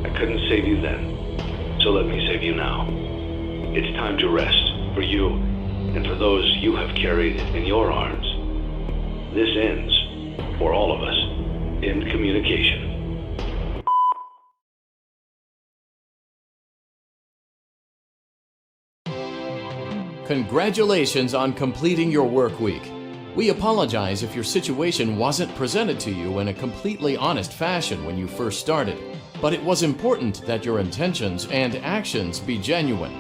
I couldn't save you then. So let me save you now. It's time to rest, for you, and for those you have carried in your arms. This ends, for all of us, in communication. Congratulations on completing your work week. We apologize if your situation wasn't presented to you in a completely honest fashion when you first started, but it was important that your intentions and actions be genuine.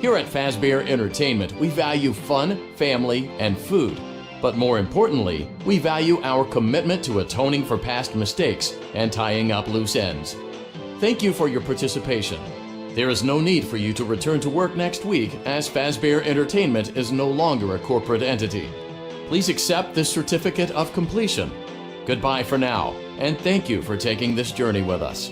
Here at Fazbear Entertainment, we value fun, family, and food. But more importantly, we value our commitment to atoning for past mistakes and tying up loose ends. Thank you for your participation. There is no need for you to return to work next week, as Fazbear Entertainment is no longer a corporate entity. Please accept this certificate of completion. Goodbye for now, and thank you for taking this journey with us.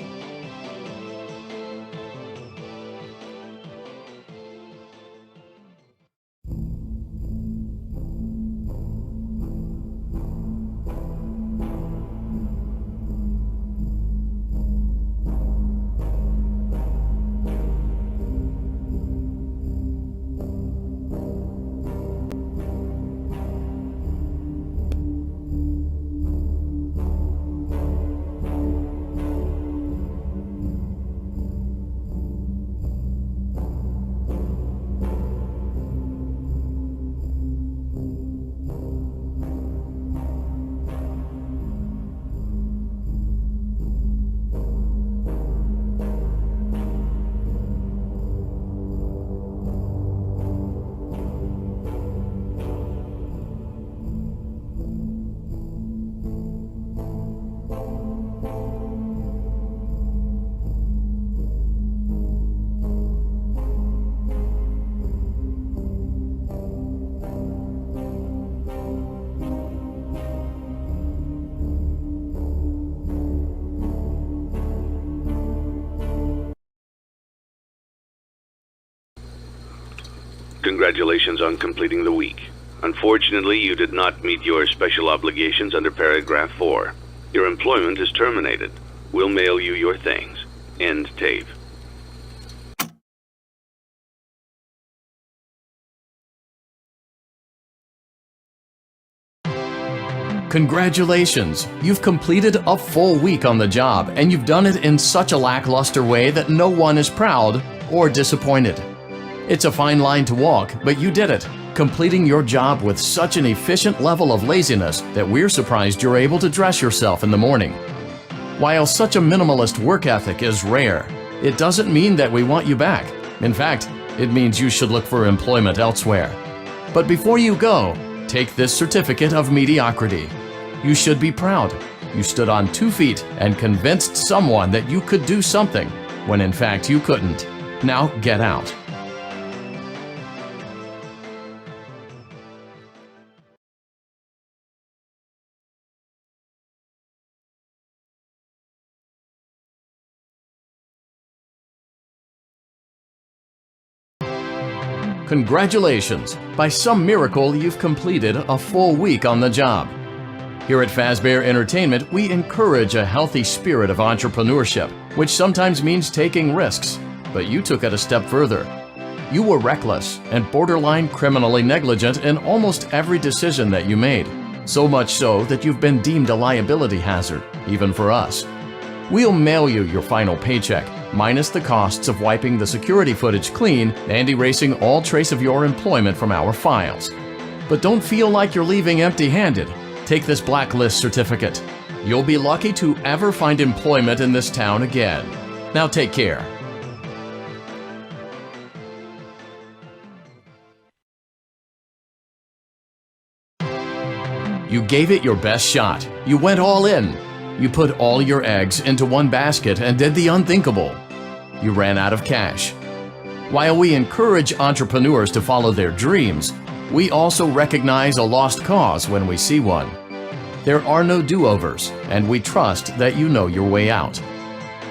Congratulations on completing the week. Unfortunately, you did not meet your special obligations under Paragraph 4. Your employment is terminated. We'll mail you your things. End Tave. Congratulations! You've completed a full week on the job, and you've done it in such a lackluster way that no one is proud or disappointed. It's a fine line to walk, but you did it, completing your job with such an efficient level of laziness that we're surprised you're able to dress yourself in the morning. While such a minimalist work ethic is rare, it doesn't mean that we want you back. In fact, it means you should look for employment elsewhere. But before you go, take this certificate of mediocrity. You should be proud. You stood on 2 feet and convinced someone that you could do something, when in fact you couldn't. Now get out. Congratulations! By some miracle, you've completed a full week on the job. Here at Fazbear Entertainment, we encourage a healthy spirit of entrepreneurship, which sometimes means taking risks, but you took it a step further. You were reckless and borderline criminally negligent in almost every decision that you made, so much so that you've been deemed a liability hazard, even for us. We'll mail you your final paycheck, minus the costs of wiping the security footage clean and erasing all trace of your employment from our files. But don't feel like you're leaving empty-handed. Take this blacklist certificate. You'll be lucky to ever find employment in this town again. Now take care. You gave it your best shot. You went all in. You put all your eggs into one basket and did the unthinkable. You ran out of cash. While we encourage entrepreneurs to follow their dreams, we also recognize a lost cause when we see one. There are no do-overs, and we trust that you know your way out.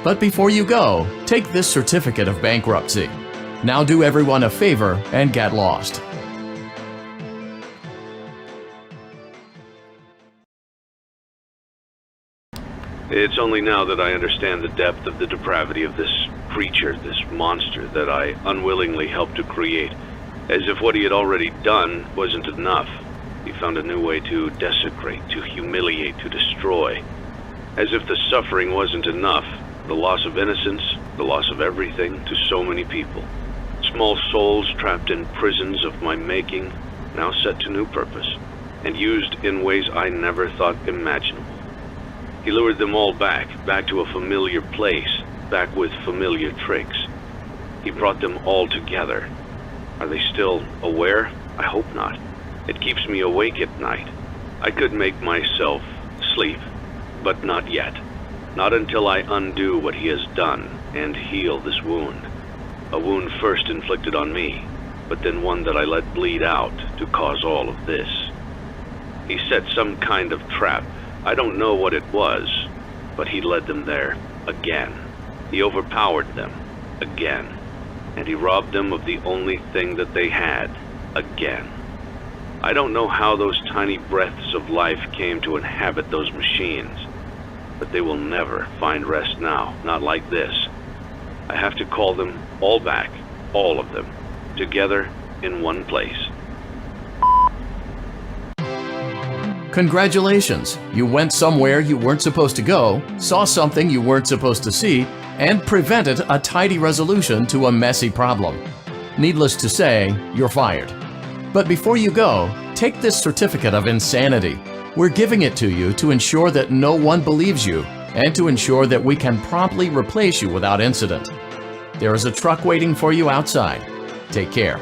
But before you go, take this certificate of bankruptcy. Now do everyone a favor and get lost. It's only now that I understand the depth of the depravity of this creature, this monster that I unwillingly helped to create. As if what he had already done wasn't enough. He found a new way to desecrate, to humiliate, to destroy. As if the suffering wasn't enough, the loss of innocence, the loss of everything to so many people. Small souls trapped in prisons of my making, now set to new purpose, and used in ways I never thought imaginable. He lured them all back to a familiar place, back with familiar tricks. He brought them all together. Are they still aware? I hope not. It keeps me awake at night. I could make myself sleep, but not yet. Not until I undo what he has done and heal this wound. A wound first inflicted on me, but then one that I let bleed out to cause all of this. He set some kind of trap. I don't know what it was, but he led them there again. He overpowered them again. And he robbed them of the only thing that they had, again. I don't know how those tiny breaths of life came to inhabit those machines, but they will never find rest now, not like this. I have to call them all back, all of them, together in one place. Congratulations! You went somewhere you weren't supposed to go, saw something you weren't supposed to see, and prevented a tidy resolution to a messy problem. Needless to say, you're fired. But before you go, take this certificate of insanity. We're giving it to you to ensure that no one believes you, and to ensure that we can promptly replace you without incident. There is a truck waiting for you outside. Take care.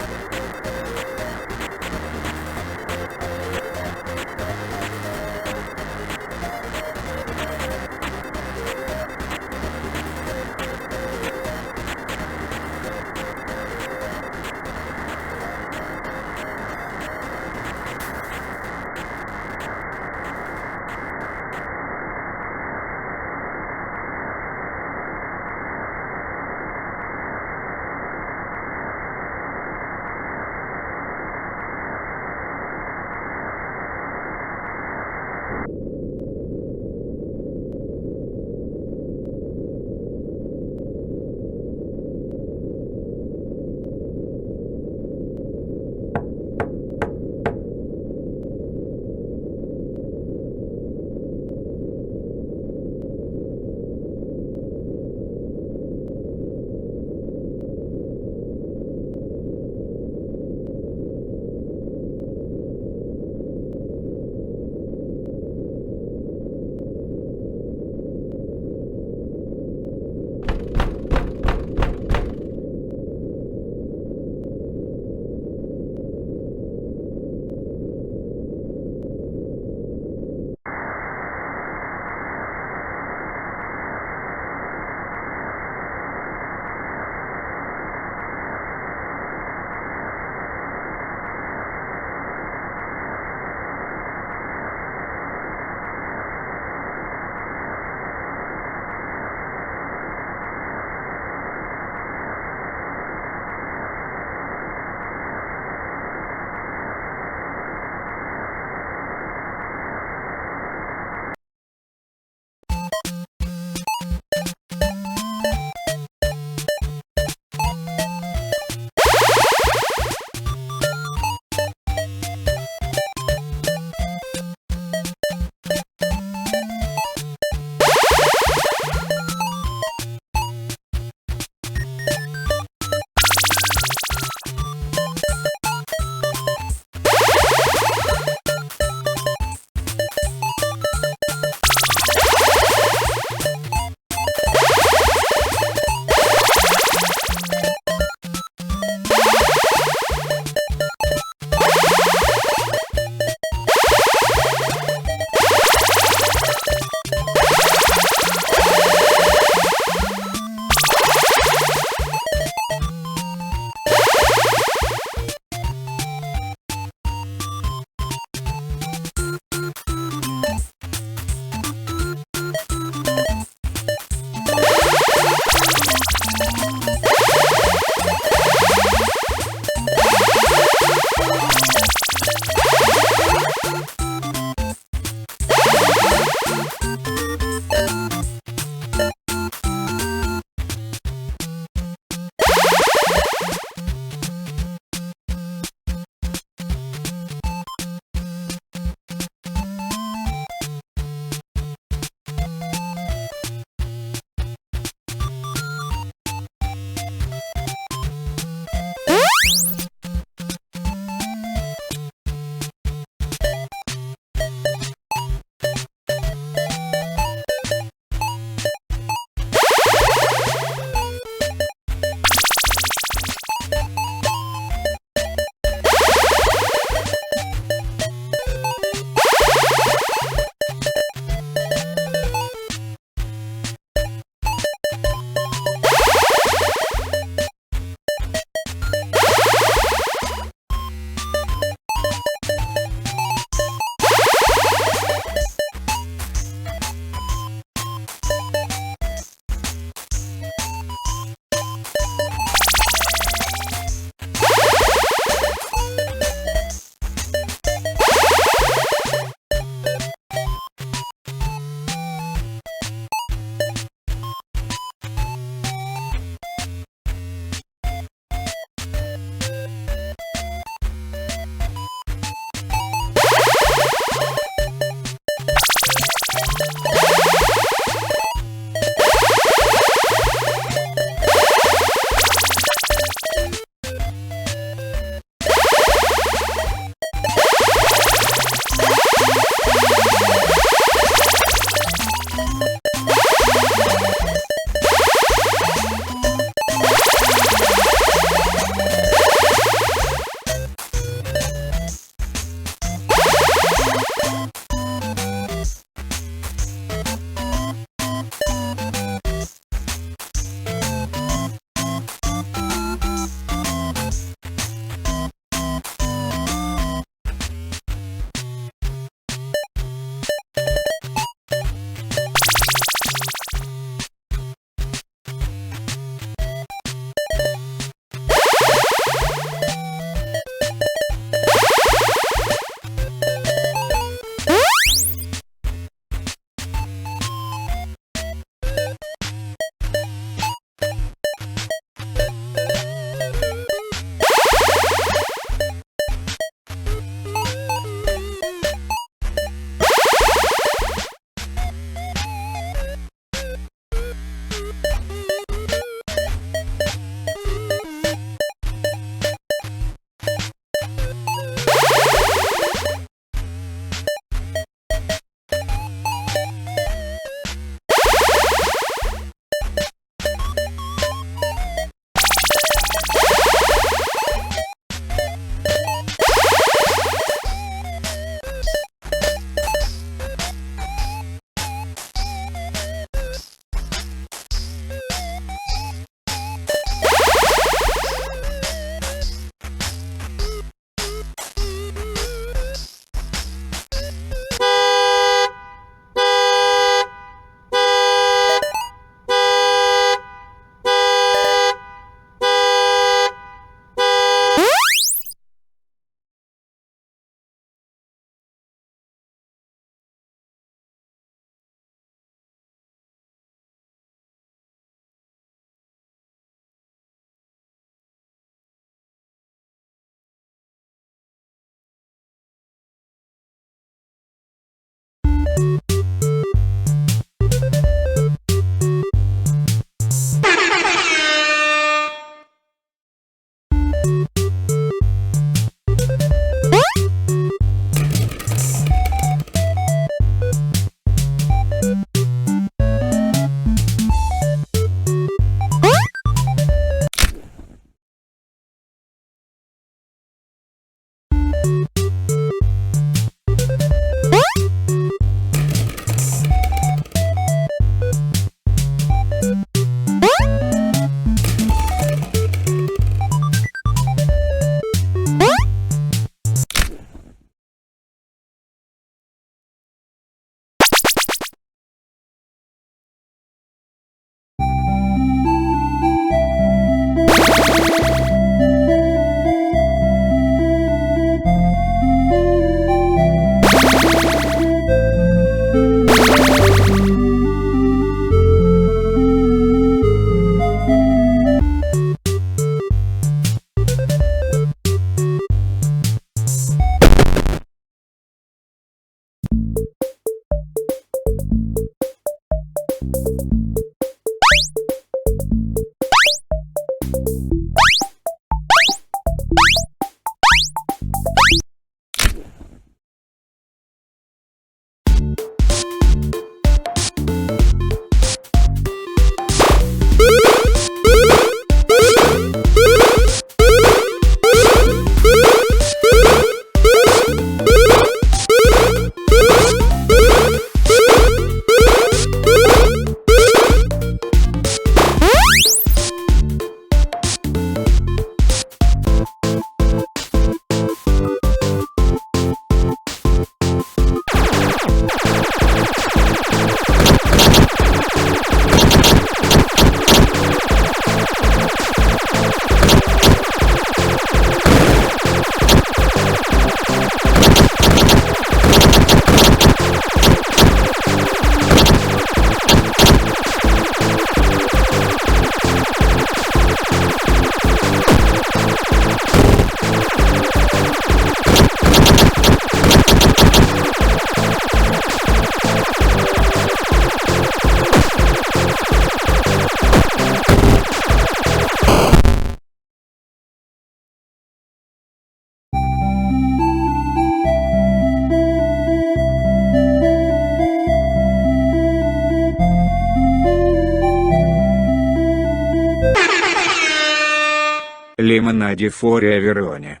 Лимонади Фория Вероне.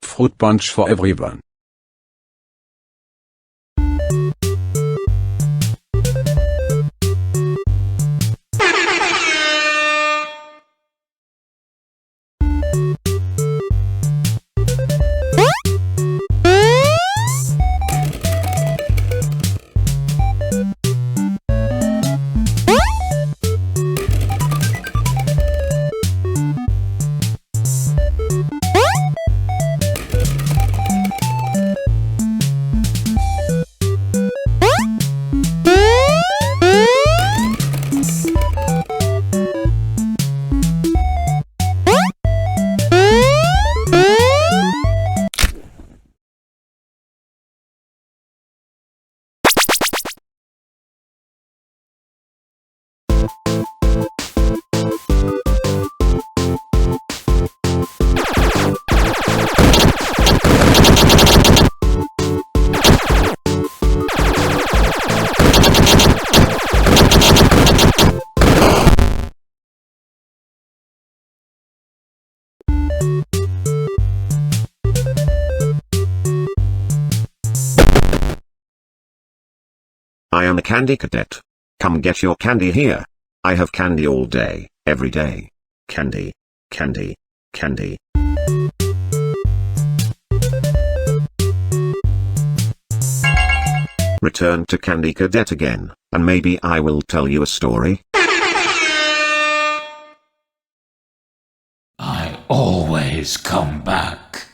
Fruit punch for everyone. I am a candy cadet. Come get your candy here. I have candy all day, every day. Candy, candy, candy. Return to Candy Cadet again, and maybe I will tell you a story. I always come back.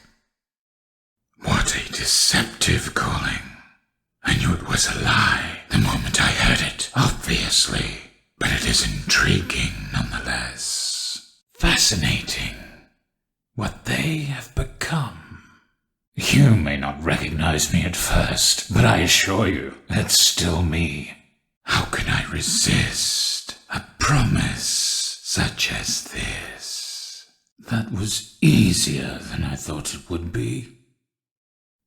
What a deceptive calling. I knew it was a lie the moment I heard it, obviously. But it is intriguing nonetheless. Fascinating. What they have become. You may not recognize me at first, but I assure you, it's still me. How can I resist a promise such as this? That was easier than I thought it would be.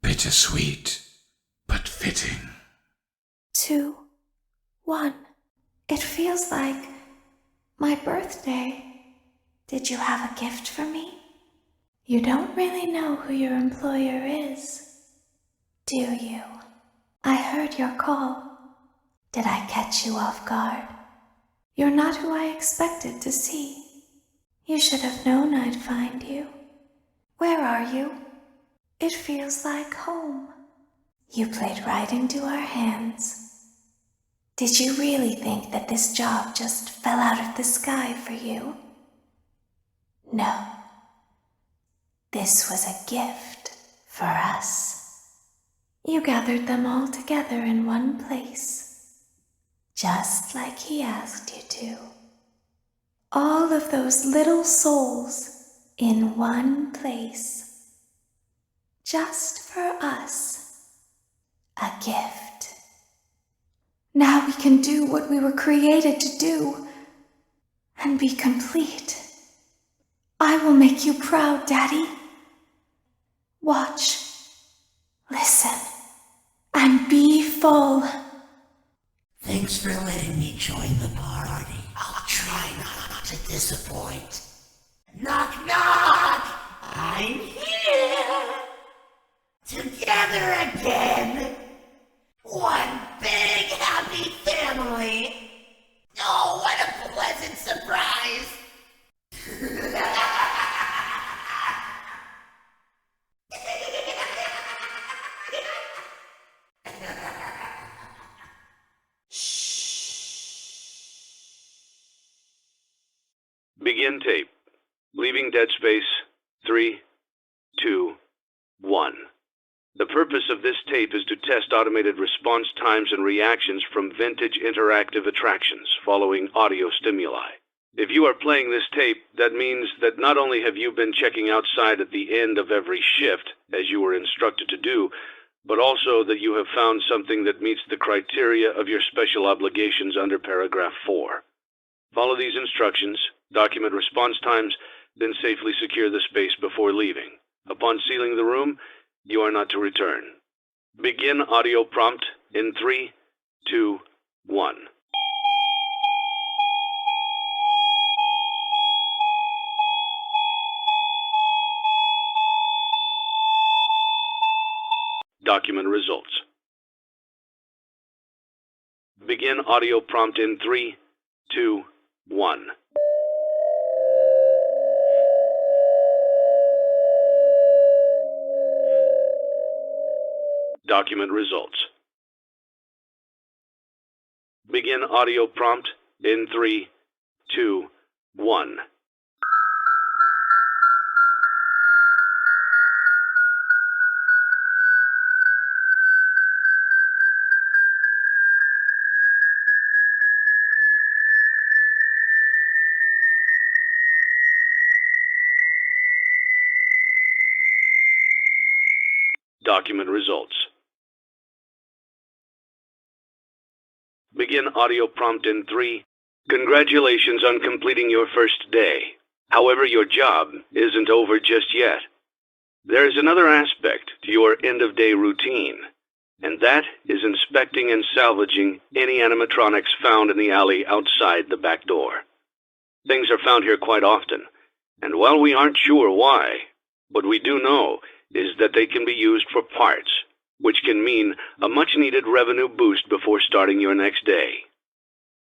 Bittersweet, but fitting. 2, 1. It feels like my birthday. Did you have a gift for me? You don't really know who your employer is, do you? I heard your call. Did I catch you off guard? You're not who I expected to see. You should have known I'd find you. Where are you? It feels like home. You played right into our hands. Did you really think that this job just fell out of the sky for you? No. This was a gift for us. You gathered them all together in one place, just like he asked you to. All of those little souls in one place. Just for us. A gift. Now we can do what we were created to do. And be complete. I will make you proud, Daddy. Watch. Listen. And be full. Thanks for letting me join the party. I'll try not to disappoint. Knock, knock! I'm here! Together again! One big happy family! Oh, what a pleasant surprise! Begin tape. Leaving Dead Space. 3, 2, 1. The purpose of this tape is to test automated response times and reactions from vintage interactive attractions following audio stimuli. If you are playing this tape, that means that not only have you been checking outside at the end of every shift, as you were instructed to do, but also that you have found something that meets the criteria of your special obligations under paragraph 4. Follow these instructions, document response times, then safely secure the space before leaving. Upon sealing the room, you are not to return. Begin audio prompt in 3, 2, 1. Document results. Begin audio prompt in 3, 2, 1. Document results. Begin audio prompt in 3, 2, 1. Document results. Begin audio prompt in 3. Congratulations on completing your first day. However, your job isn't over just yet. There is another aspect to your end-of-day routine, and that is inspecting and salvaging any animatronics found in the alley outside the back door. Things are found here quite often, and while we aren't sure why, what we do know is that they can be used for parts, which can mean a much-needed revenue boost before starting your next day.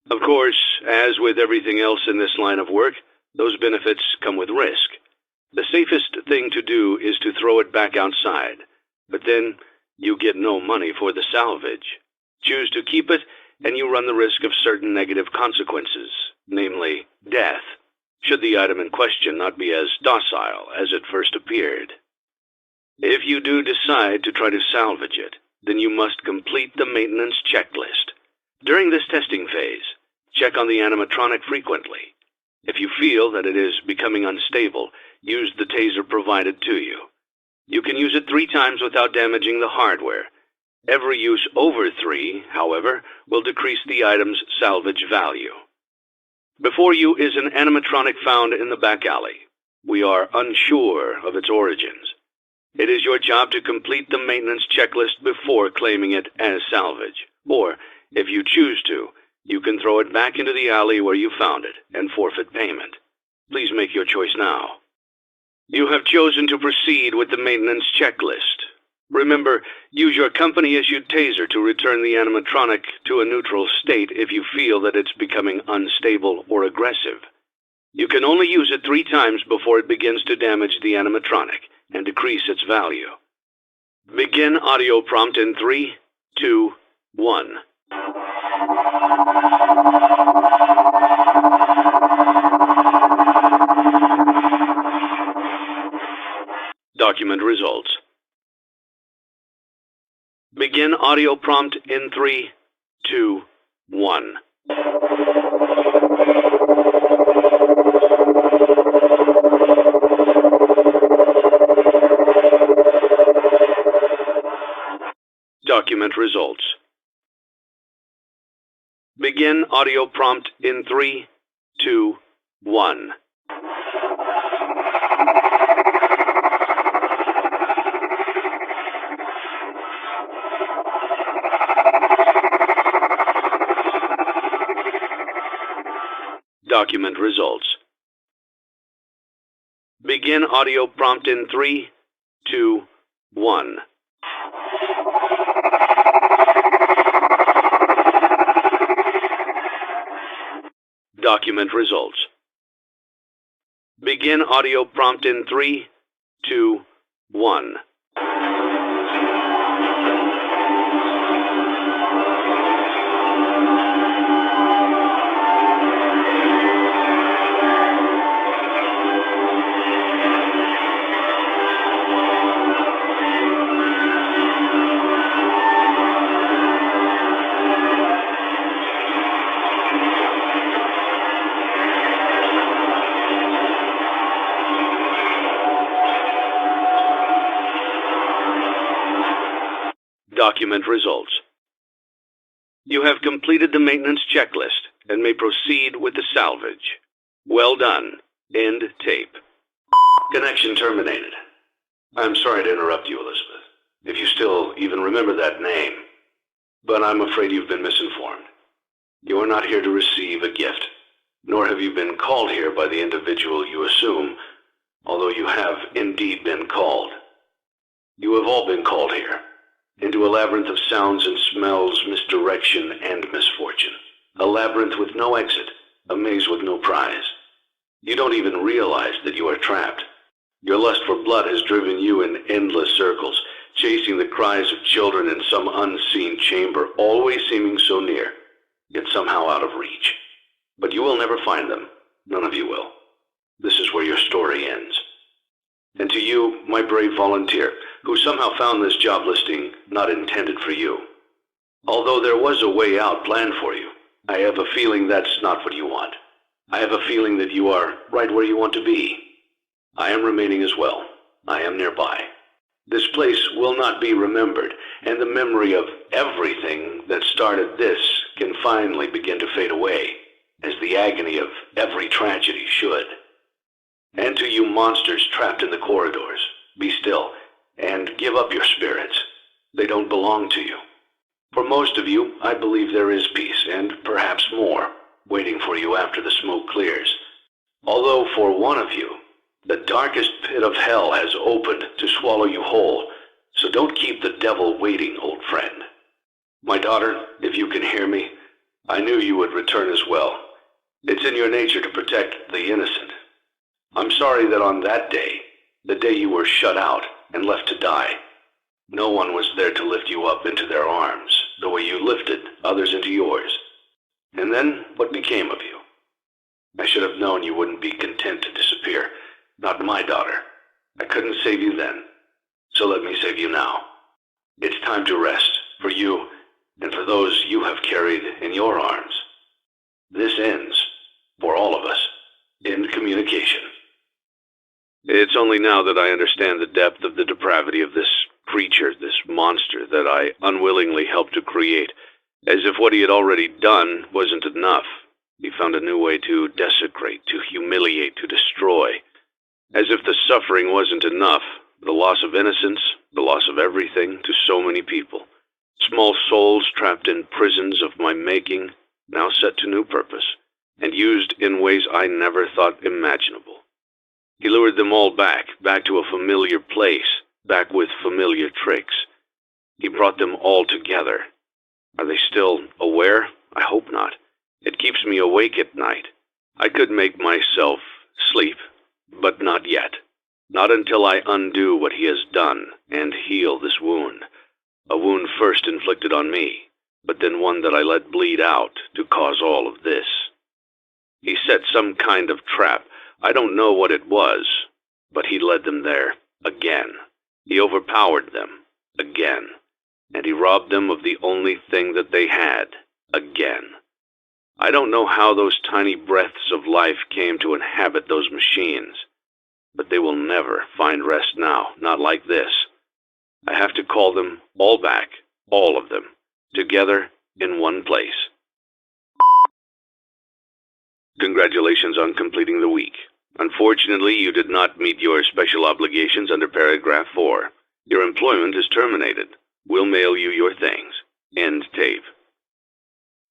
Of course, as with everything else in this line of work, those benefits come with risk. The safest thing to do is to throw it back outside, but then you get no money for the salvage. Choose to keep it, and you run the risk of certain negative consequences, namely death, should the item in question not be as docile as it first appeared. If you do decide to try to salvage it, then you must complete the maintenance checklist. During this testing phase, check on the animatronic frequently. If you feel that it is becoming unstable, use the taser provided to you. You can use it 3 times without damaging the hardware. Every use over 3, however, will decrease the item's salvage value. Before you is an animatronic found in the back alley. We are unsure of its origins. It is your job to complete the maintenance checklist before claiming it as salvage. Or, if you choose to, you can throw it back into the alley where you found it and forfeit payment. Please make your choice now. You have chosen to proceed with the maintenance checklist. Remember, use your company-issued taser to return the animatronic to a neutral state if you feel that it's becoming unstable or aggressive. You can only use it 3 times before it begins to damage the animatronic and decrease its value. Begin audio prompt in 3, 2, 1. Document results. Begin audio prompt in 3, 2, 1. Begin audio prompt in 3, 2, 1. Document results. Begin audio prompt in 3, 2, 1. Document results. Begin audio prompt in 3, 2, 1. Document results. You have completed the maintenance checklist and may proceed with the salvage. Well done. End tape. Connection terminated. I'm sorry to interrupt you, Elizabeth, if you still even remember that name, but I'm afraid you've been misinformed. You are not here to receive a gift, nor have you been called here by the individual you assume, although you have indeed been called. You have all been called here, into a labyrinth of sounds and smells, misdirection, and misfortune. A labyrinth with no exit, a maze with no prize. You don't even realize that you are trapped. Your lust for blood has driven you in endless circles, chasing the cries of children in some unseen chamber, always seeming so near, yet somehow out of reach. But you will never find them. None of you will. This is where your story ends. And to you, my brave volunteer, who somehow found this job listing not intended for you. Although there was a way out planned for you, I have a feeling that's not what you want. I have a feeling that you are right where you want to be. I am remaining as well. I am nearby. This place will not be remembered, and the memory of everything that started this can finally begin to fade away, as the agony of every tragedy should. And to you monsters trapped in the corridors, be still, and give up your spirits. They don't belong to you. For most of you, I believe there is peace, and perhaps more, waiting for you after the smoke clears. Although for one of you, the darkest pit of hell has opened to swallow you whole, so don't keep the devil waiting, old friend. My daughter, if you can hear me, I knew you would return as well. It's in your nature to protect the innocent. I'm sorry that on that day, the day you were shut out and left to die, no one was there to lift you up into their arms, the way you lifted others into yours. And then, what became of you? I should have known you wouldn't be content to disappear. Not my daughter. I couldn't save you then, so let me save you now. It's time to rest, for you, and for those you have carried in your arms. This ends, for all of us, in communication. It's only now that I understand the depth of the depravity of this creature, this monster that I unwillingly helped to create, as if what he had already done wasn't enough. He found a new way to desecrate, to humiliate, to destroy. As if the suffering wasn't enough, the loss of innocence, the loss of everything to so many people. Small souls trapped in prisons of my making, now set to new purpose, and used in ways I never thought imaginable. He lured them all back to a familiar place, back with familiar tricks. He brought them all together. Are they still aware? I hope not. It keeps me awake at night. I could make myself sleep, but not yet. Not until I undo what he has done and heal this wound. A wound first inflicted on me, but then one that I let bleed out to cause all of this. He set some kind of trap. I don't know what it was, but he led them there, again. He overpowered them, again. And he robbed them of the only thing that they had, again. I don't know how those tiny breaths of life came to inhabit those machines, but they will never find rest now, not like this. I have to call them all back, all of them, together in one place. Congratulations on completing the week. Unfortunately, you did not meet your special obligations under paragraph 4. Your employment is terminated. We'll mail you your things. End tape.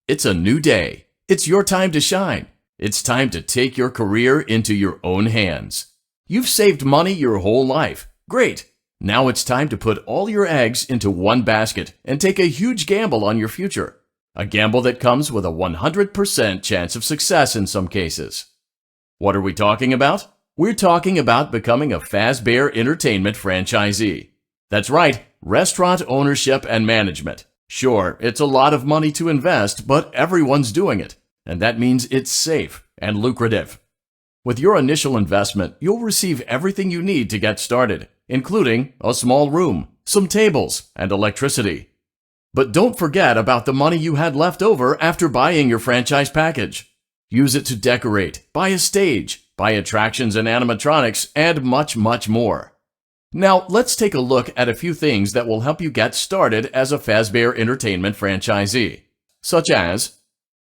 It's a new day. It's your time to shine. It's time to take your career into your own hands. You've saved money your whole life. Great. Now it's time to put all your eggs into one basket and take a huge gamble on your future. A gamble that comes with a 100% chance of success in some cases. What are we talking about? We're talking about becoming a Fazbear Entertainment franchisee. That's right, restaurant ownership and management. Sure, it's a lot of money to invest, but everyone's doing it, and that means it's safe and lucrative. With your initial investment, you'll receive everything you need to get started, including a small room, some tables, and electricity. But don't forget about the money you had left over after buying your franchise package. Use it to decorate, buy a stage, buy attractions and animatronics, and much, much more. Now, let's take a look at a few things that will help you get started as a Fazbear Entertainment franchisee, such as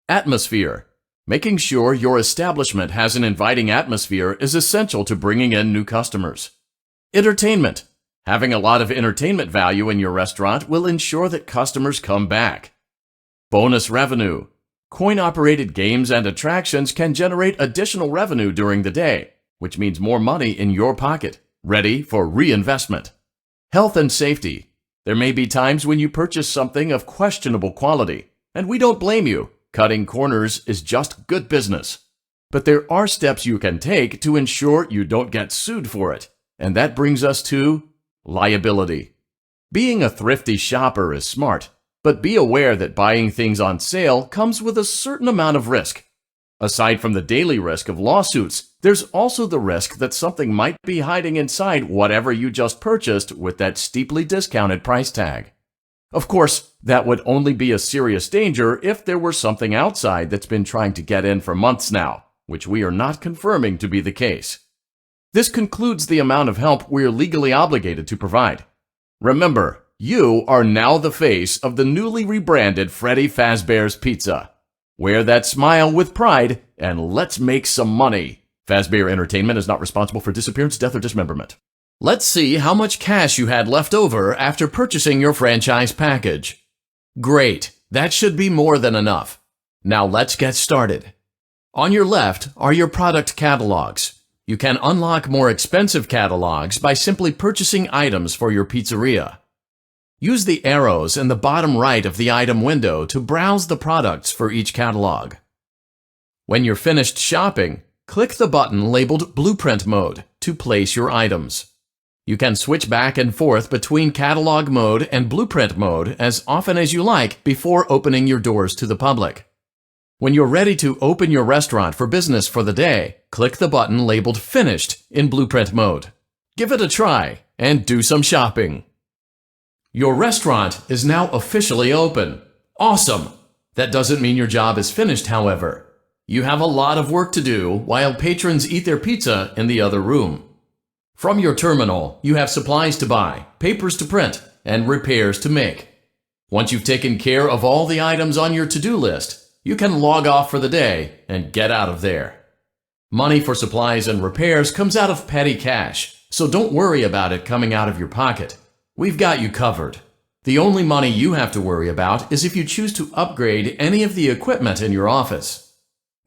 atmosphere. Making sure your establishment has an inviting atmosphere is essential to bringing in new customers. Entertainment. Having a lot of entertainment value in your restaurant will ensure that customers come back. Bonus revenue. Coin-operated games and attractions can generate additional revenue during the day, which means more money in your pocket, ready for reinvestment. Health and safety. There may be times when you purchase something of questionable quality, and we don't blame you. Cutting corners is just good business. But there are steps you can take to ensure you don't get sued for it, and that brings us to liability. Being a thrifty shopper is smart, but be aware that buying things on sale comes with a certain amount of risk. Aside from the daily risk of lawsuits, there's also the risk that something might be hiding inside whatever you just purchased with that steeply discounted price tag. Of course, that would only be a serious danger if there were something outside that's been trying to get in for months now, which we are not confirming to be the case. This concludes the amount of help we're legally obligated to provide. Remember, you are now the face of the newly rebranded Freddy Fazbear's Pizza. Wear that smile with pride, and let's make some money. Fazbear Entertainment is not responsible for disappearance, death, or dismemberment. Let's see how much cash you had left over after purchasing your franchise package. Great, that should be more than enough. Now let's get started. On your left are your product catalogs. You can unlock more expensive catalogs by simply purchasing items for your pizzeria. Use the arrows in the bottom right of the item window to browse the products for each catalog. When you're finished shopping, click the button labeled Blueprint Mode to place your items. You can switch back and forth between Catalog Mode and Blueprint Mode as often as you like before opening your doors to the public. When you're ready to open your restaurant for business for the day, click the button labeled Finished in Blueprint Mode. Give it a try and do some shopping. Your restaurant is now officially open. Awesome! That doesn't mean your job is finished, however. You have a lot of work to do while patrons eat their pizza in the other room. From your terminal, you have supplies to buy, papers to print, and repairs to make. Once you've taken care of all the items on your to-do list, you can log off for the day and get out of there. Money for supplies and repairs comes out of petty cash, so don't worry about it coming out of your pocket. We've got you covered. The only money you have to worry about is if you choose to upgrade any of the equipment in your office.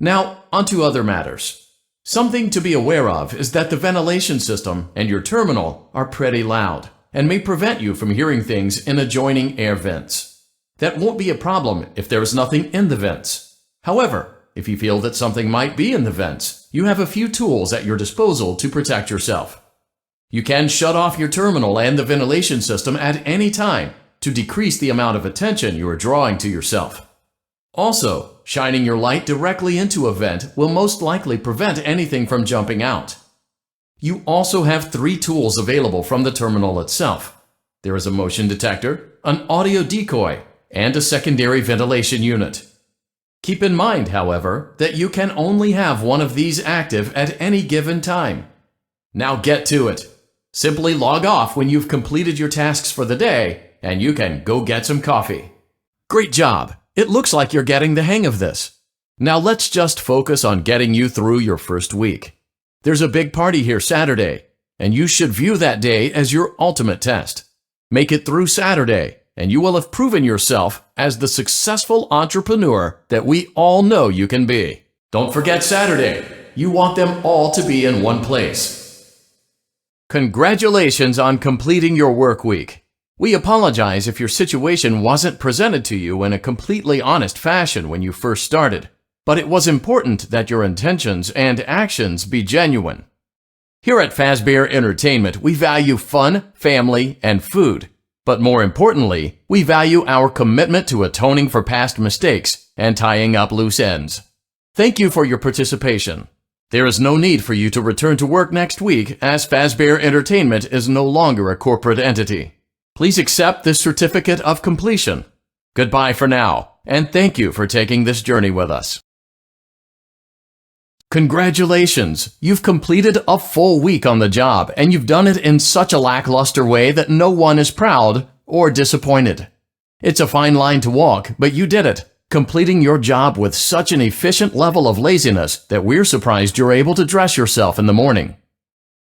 Now, onto other matters. Something to be aware of is that the ventilation system and your terminal are pretty loud and may prevent you from hearing things in adjoining air vents. That won't be a problem if there is nothing in the vents. However, if you feel that something might be in the vents, you have a few tools at your disposal to protect yourself. You can shut off your terminal and the ventilation system at any time to decrease the amount of attention you are drawing to yourself. Also, shining your light directly into a vent will most likely prevent anything from jumping out. You also have 3 tools available from the terminal itself. There is a motion detector, an audio decoy, and a secondary ventilation unit. Keep in mind, however, that you can only have one of these active at any given time. Now get to it. Simply log off when you've completed your tasks for the day, and you can go get some coffee. Great job! It looks like you're getting the hang of this. Now let's just focus on getting you through your first week. There's a big party here Saturday, and you should view that day as your ultimate test. Make it through Saturday, and you will have proven yourself as the successful entrepreneur that we all know you can be. Don't forget Saturday. You want them all to be in one place. Congratulations on completing your work week. We apologize if your situation wasn't presented to you in a completely honest fashion when you first started, but it was important that your intentions and actions be genuine. Here at Fazbear Entertainment, we value fun, family, and food. But more importantly, we value our commitment to atoning for past mistakes and tying up loose ends. Thank you for your participation. There is no need for you to return to work next week as Fazbear Entertainment is no longer a corporate entity. Please accept this certificate of completion. Goodbye for now, and thank you for taking this journey with us. Congratulations! You've completed a full week on the job, and you've done it in such a lackluster way that no one is proud or disappointed. It's a fine line to walk, but you did it, completing your job with such an efficient level of laziness that we're surprised you're able to dress yourself in the morning.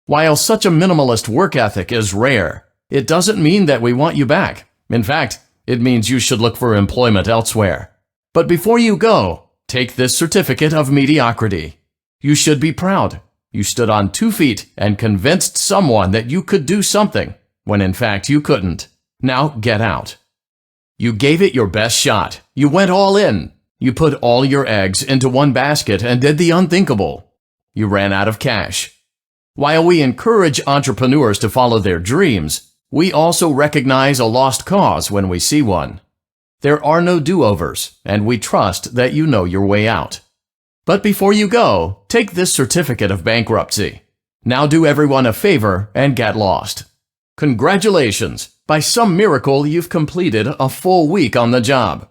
While such a minimalist work ethic is rare, it doesn't mean that we want you back. In fact, it means you should look for employment elsewhere. But before you go, take this certificate of mediocrity. You should be proud. You stood on 2 feet and convinced someone that you could do something, when in fact you couldn't. Now get out. You gave it your best shot. You went all in. You put all your eggs into one basket and did the unthinkable. You ran out of cash. While we encourage entrepreneurs to follow their dreams, we also recognize a lost cause when we see one. There are no do-overs, and we trust that you know your way out. But before you go, take this certificate of bankruptcy. Now do everyone a favor and get lost. Congratulations! By some miracle, you've completed a full week on the job.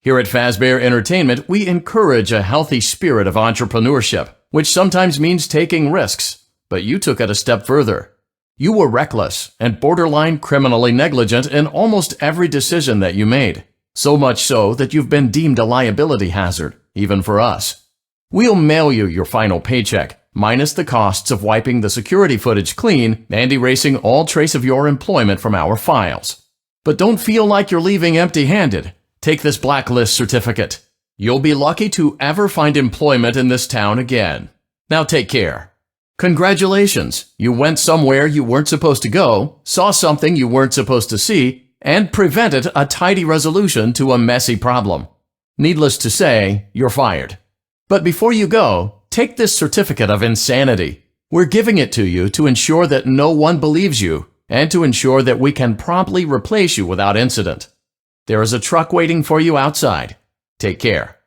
Here at Fazbear Entertainment, we encourage a healthy spirit of entrepreneurship, which sometimes means taking risks, but you took it a step further. You were reckless and borderline criminally negligent in almost every decision that you made, so much so that you've been deemed a liability hazard, even for us. We'll mail you your final paycheck, minus the costs of wiping the security footage clean and erasing all trace of your employment from our files. But don't feel like you're leaving empty-handed. Take this blacklist certificate. You'll be lucky to ever find employment in this town again. Now take care. Congratulations! You went somewhere you weren't supposed to go, saw something you weren't supposed to see, and prevented a tidy resolution to a messy problem. Needless to say, you're fired. But before you go, take this certificate of insanity. We're giving it to you to ensure that no one believes you, and to ensure that we can promptly replace you without incident. There is a truck waiting for you outside. Take care.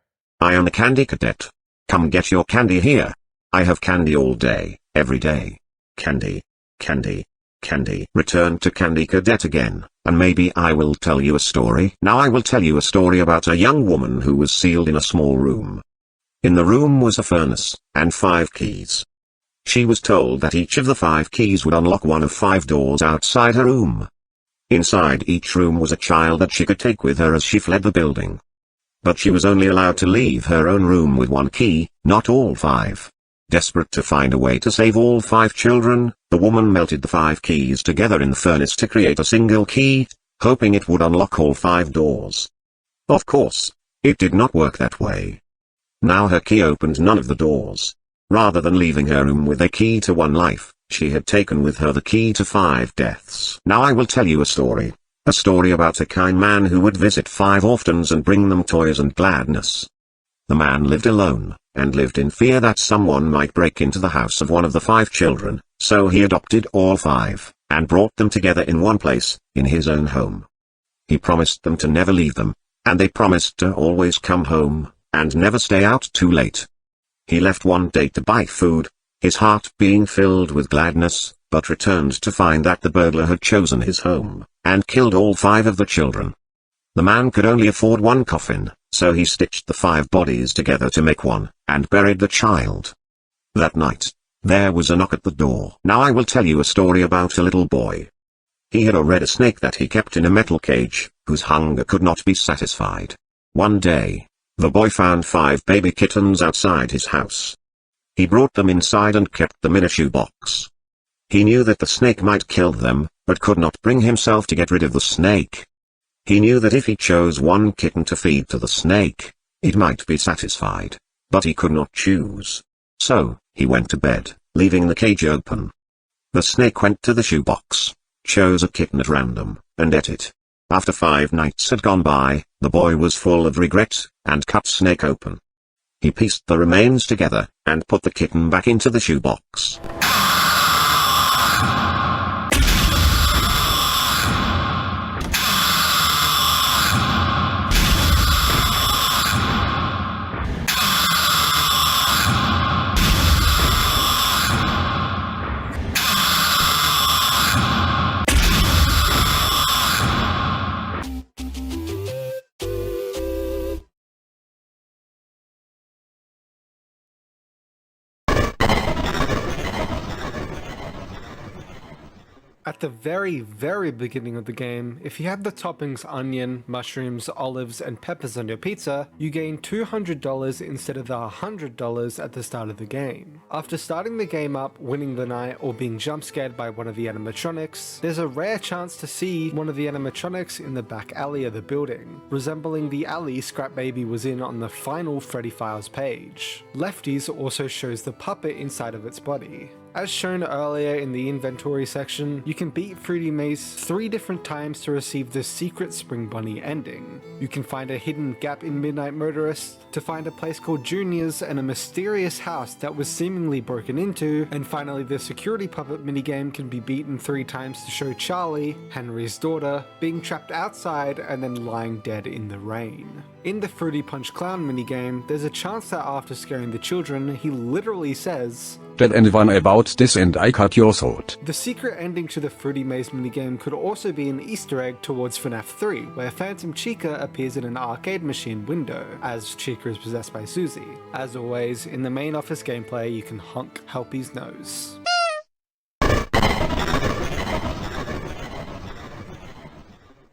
I am the Candy Cadet. Come get your candy here. I have candy all day, every day. Candy, candy, candy. Return to Candy Cadet again, and maybe I will tell you a story. Now I will tell you a story about a young woman who was sealed in a small room. In the room was a furnace, and 5 keys. She was told that each of the 5 keys would unlock one of 5 doors outside her room. Inside each room was a child that she could take with her as she fled the building. But she was only allowed to leave her own room with 1 key, not all 5. Desperate to find a way to save all 5 children, the woman melted the 5 keys together in the furnace to create a single key, hoping it would unlock all 5 doors. Of course, it did not work that way. Now her key opened none of the doors. Rather than leaving her room with a key to 1 life, she had taken with her the key to 5 deaths. Now I will tell you a story about a kind man who would visit 5 orphans and bring them toys and gladness. The man lived alone, and lived in fear that someone might break into the house of one of the 5 children, so he adopted all 5, and brought them together in one place, in his own home. He promised them to never leave them, and they promised to always come home, and never stay out too late. He left one day to buy food, his heart being filled with gladness, but returned to find that the burglar had chosen his home, and killed all 5 of the children. The man could only afford 1 coffin, so he stitched the 5 bodies together to make one, and buried the child. That night, there was a knock at the door. Now I will tell you a story about a little boy. He had a red snake that he kept in a metal cage, whose hunger could not be satisfied. One day, The boy found 5 baby kittens outside his house. He brought them inside and kept them in a shoebox. He knew that the snake might kill them, but could not bring himself to get rid of the snake. He knew that if he chose one kitten to feed to the snake, it might be satisfied, but he could not choose. So, he went to bed, leaving the cage open. The snake went to the shoebox, chose a kitten at random, and ate it. After 5 nights had gone by, the boy was full of regret, and cut snake open. He pieced the remains together, and put the kitten back into the shoebox. At the very, very beginning of the game, if you have the toppings onion, mushrooms, olives, and peppers on your pizza, you gain $200 instead of the $100 at the start of the game. After starting the game up, winning the night, or being jump scared by one of the animatronics, there's a rare chance to see one of the animatronics in the back alley of the building, resembling the alley Scrap Baby was in on the final Freddy Files page. Lefties also shows the puppet inside of its body. As shown earlier in the inventory section, you can beat Fruity Maze 3 different times to receive the secret Spring Bunny ending. You can find a hidden gap in Midnight Motorist, to find a place called Junior's and a mysterious house that was seemingly broken into, and finally the security puppet minigame can be beaten 3 times to show Charlie, Henry's daughter, being trapped outside and then lying dead in the rain. In the Fruity Punch Clown minigame, there's a chance that after scaring the children, he literally says, "Tell anyone about this and I cut your throat." The secret ending to the Fruity Maze minigame could also be an Easter egg towards FNAF 3, where Phantom Chica appears in an arcade machine window, as Chica is possessed by Susie. As always, in the main office gameplay, you can honk Helpy's nose.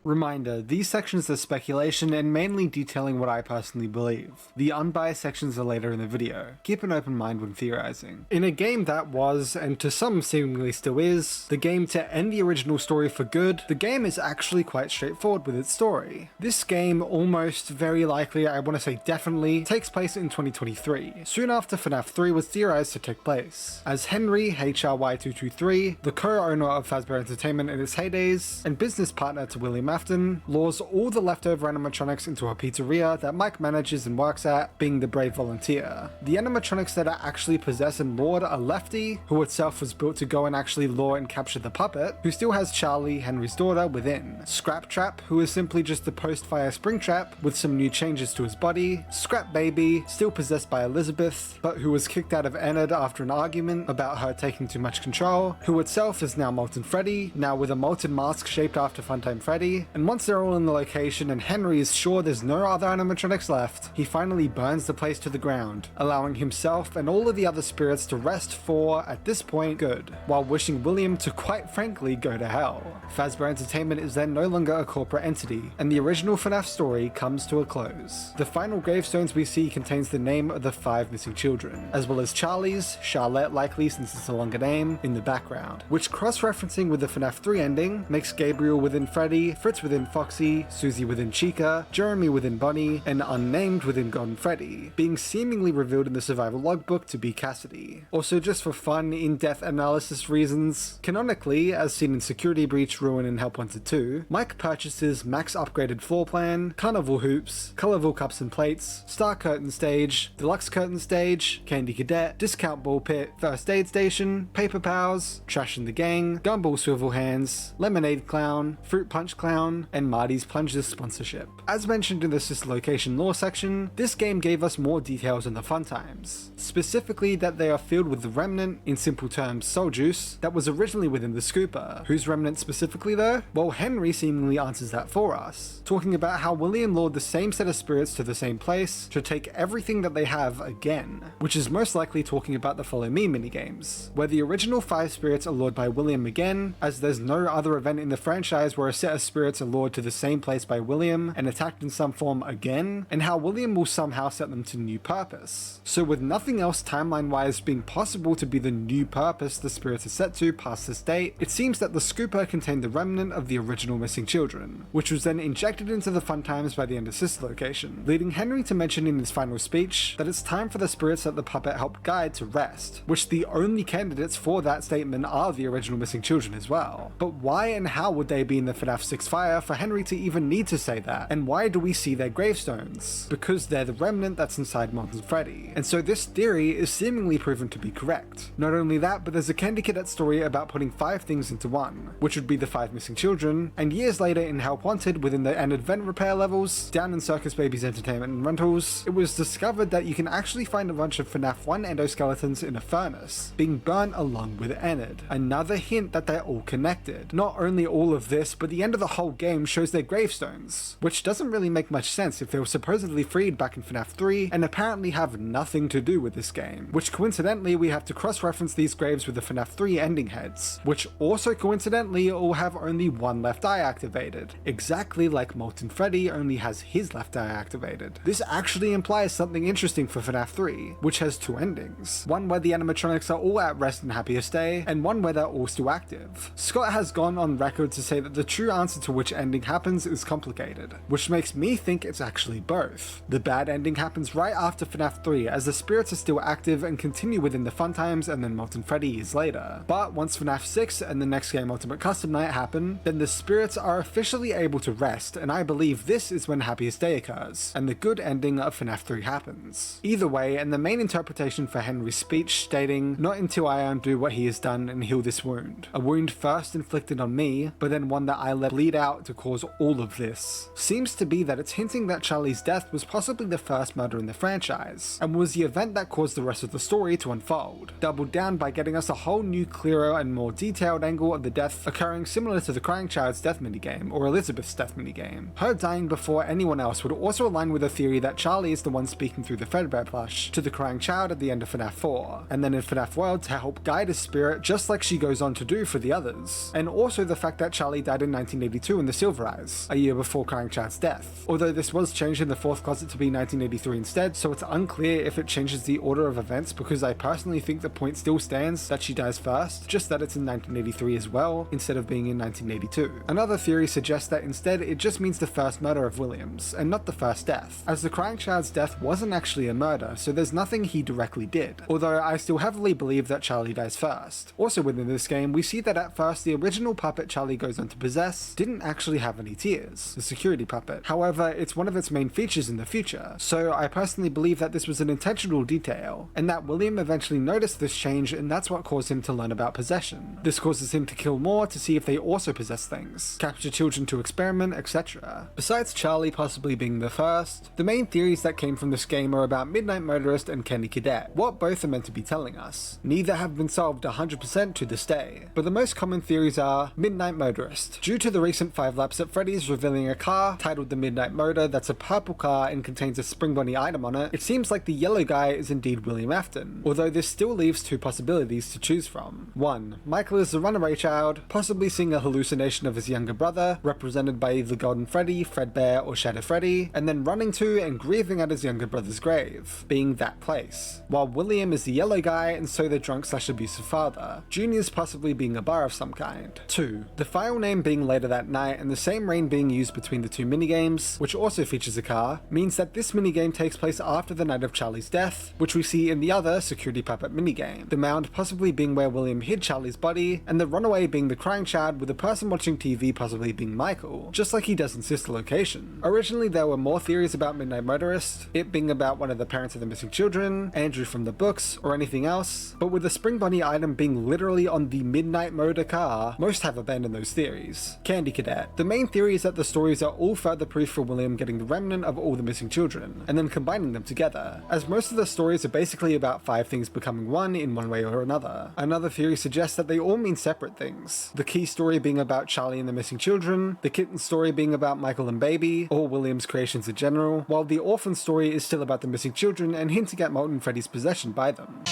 Reminder, these sections are speculation and mainly detailing what I personally believe. The unbiased sections are later in the video. Keep an open mind when theorizing. In a game that was, and to some seemingly still is, the game to end the original story for good, the game is actually quite straightforward with its story. This game almost, very likely, I want to say definitely, takes place in 2023, soon after FNAF 3 was theorized to take place. As Henry, HRY223, the co-owner of Fazbear Entertainment in its heydays, and business partner to William Afton, lures all the leftover animatronics into a pizzeria that Mike manages and works at, being the brave volunteer. The animatronics that are actually possessed and lured are Lefty, who itself was built to go and actually lure and capture the puppet, who still has Charlie, Henry's daughter, within. Scrap Trap, who is simply just a post-fire spring trap with some new changes to his body. Scrap Baby, still possessed by Elizabeth, but who was kicked out of Enid after an argument about her taking too much control, who itself is now Molten Freddy, now with a molten mask shaped after Funtime Freddy. And once they're all in the location and Henry is sure there's no other animatronics left, he finally burns the place to the ground, allowing himself and all of the other spirits to rest for, at this point, good, while wishing William to quite frankly go to hell. Fazbear Entertainment is then no longer a corporate entity, and the original FNAF story comes to a close. The final gravestones we see contains the name of the 5 missing children, as well as Charlie's, Charlotte likely since it's a longer name, in the background, which cross-referencing with the FNAF 3 ending makes Gabriel within Freddy, Fritz within Foxy, Susie within Chica, Jeremy within Bunny, and Unnamed within Golden Freddy, being seemingly revealed in the survival logbook to be Cassidy. Also, just for fun, in-depth analysis reasons, canonically, as seen in Security Breach, Ruin, and Help Wanted 2, Mike purchases max upgraded floor plan, carnival hoops, colorful cups and plates, star curtain stage, deluxe curtain stage, candy cadet, discount ball pit, first aid station, paper pals, trash in the gang, gumball swivel hands, lemonade clown, fruit punch clown, and Marty's Plungers sponsorship. As mentioned in the Sis Location lore section, this game gave us more details on the fun times, specifically that they are filled with the remnant, in simple terms soul juice, that was originally within the Scooper. Whose remnant specifically though? Well, Henry seemingly answers that for us, talking about how William lured the same set of spirits to the same place to take everything that they have again, which is most likely talking about the Follow Me minigames, where the original 5 spirits are lured by William again, as there's no other event in the franchise where a set of spirits spirits are lured to the same place by William and attacked in some form again, and how William will somehow set them to new purpose. So with nothing else timeline-wise being possible to be the new purpose the spirits are set to past this date, it seems that the scooper contained the remnant of the original missing children, which was then injected into the fun times by the end of Sister Location, leading Henry to mention in his final speech that it's time for the spirits that the puppet helped guide to rest, which the only candidates for that statement are the original missing children as well. But why and how would they be in the FNAF 6 fire for Henry to even need to say that? And why do we see their gravestones? Because they're the remnant that's inside Molten Freddy. And so this theory is seemingly proven to be correct. Not only that, but there's a Candy Cadet story about putting 5 things into one, which would be the 5 missing children, and years later in Help Wanted within the Ended Vent repair levels, down in Circus Baby's Entertainment and Rentals, it was discovered that you can actually find a bunch of FNAF 1 endoskeletons in a furnace, being burnt along with Enid. Another hint that they're all connected. Not only all of this, but the end of the whole game shows their gravestones, which doesn't really make much sense if they were supposedly freed back in FNAF 3 and apparently have nothing to do with this game, which coincidentally we have to cross-reference these graves with the FNAF 3 ending heads, which also coincidentally all have only one left eye activated, exactly like Molten Freddy only has his left eye activated. This actually implies something interesting for FNAF 3, which has 2 endings, one where the animatronics are all at rest and happiest day, and one where they're all still active. Scott has gone on record to say that the true answer to which ending happens is complicated, which makes me think it's actually both. The bad ending happens right after FNAF 3 as the spirits are still active and continue within the fun times and then Molten Freddy years later. But once FNAF 6 and the next game Ultimate Custom Night happen, then the spirits are officially able to rest, and I believe this is when Happiest Day occurs, and the good ending of FNAF 3 happens. Either way, and the main interpretation for Henry's speech stating, "Not until I undo what he has done and heal this wound. A wound first inflicted on me, but then one that I let bleed out to cause all of this," seems to be that it's hinting that Charlie's death was possibly the first murder in the franchise, and was the event that caused the rest of the story to unfold, doubled down by getting us a whole new clearer and more detailed angle of the death occurring similar to the Crying Child's death minigame, or Elizabeth's death minigame. Her dying before anyone else would also align with the theory that Charlie is the one speaking through the Fredbear plush to the Crying Child at the end of FNAF 4, and then in FNAF World to help guide his spirit just like she goes on to do for the others. And also the fact that Charlie died in 1982 in the Silver Eyes, a year before Crying Child's death, although this was changed in the Fourth Closet to be 1983 instead, so it's unclear if it changes the order of events, because I personally think the point still stands that she dies first, just that it's in 1983 as well, instead of being in 1982. Another theory suggests that instead it just means the first murder of Williams, and not the first death, as the Crying Child's death wasn't actually a murder, so there's nothing he directly did, although I still heavily believe that Charlie dies first. Also within this game, we see that at first the original puppet Charlie goes on to possess didn't actually have any tears, the security puppet. However, it's one of its main features in the future, so I personally believe that this was an intentional detail, and that William eventually noticed this change, and that's what caused him to learn about possession. This causes him to kill more to see if they also possess things, capture children to experiment, etc. Besides Charlie possibly being the first, the main theories that came from this game are about Midnight Motorist and Candy Cadet, what both are meant to be telling us. Neither have been solved 100% to this day, but the most common theories are Midnight Motorist. Due to the recent 5 laps at Freddy's revealing a car titled the Midnight Motor that's a purple car and contains a Spring Bunny item on it, it seems like the yellow guy is indeed William Afton, although this still leaves 2 possibilities to choose from. 1. Michael is the runaway child, possibly seeing a hallucination of his younger brother, represented by either Golden Freddy, Fredbear, or Shadow Freddy, and then running to and grieving at his younger brother's grave, being that place. While William is the yellow guy and so the drunk/abusive father, Junior's possibly being a bar of some kind. 2. The file name being later that night and the same rain being used between the 2 minigames, which also features a car, means that this minigame takes place after the night of Charlie's death, which we see in the other Security Puppet minigame, the mound possibly being where William hid Charlie's body, and the runaway being the Crying Child with the person watching TV possibly being Michael, just like he does in Sister Location. Originally there were more theories about Midnight Motorist, it being about one of the parents of the missing children, Andrew from the books, or anything else, but with the Spring Bunny item being literally on the Midnight Motor car, most have abandoned those theories. Candy Cadet. The main theory is that the stories are all further proof for William getting the remnant of all the missing children, and then combining them together, as most of the stories are basically about 5 things becoming one in one way or another. Another theory suggests that they all mean separate things, the key story being about Charlie and the missing children, the kitten story being about Michael and Baby, or William's creations in general, while the orphan story is still about the missing children and hinting at Molten Freddy's possession by them.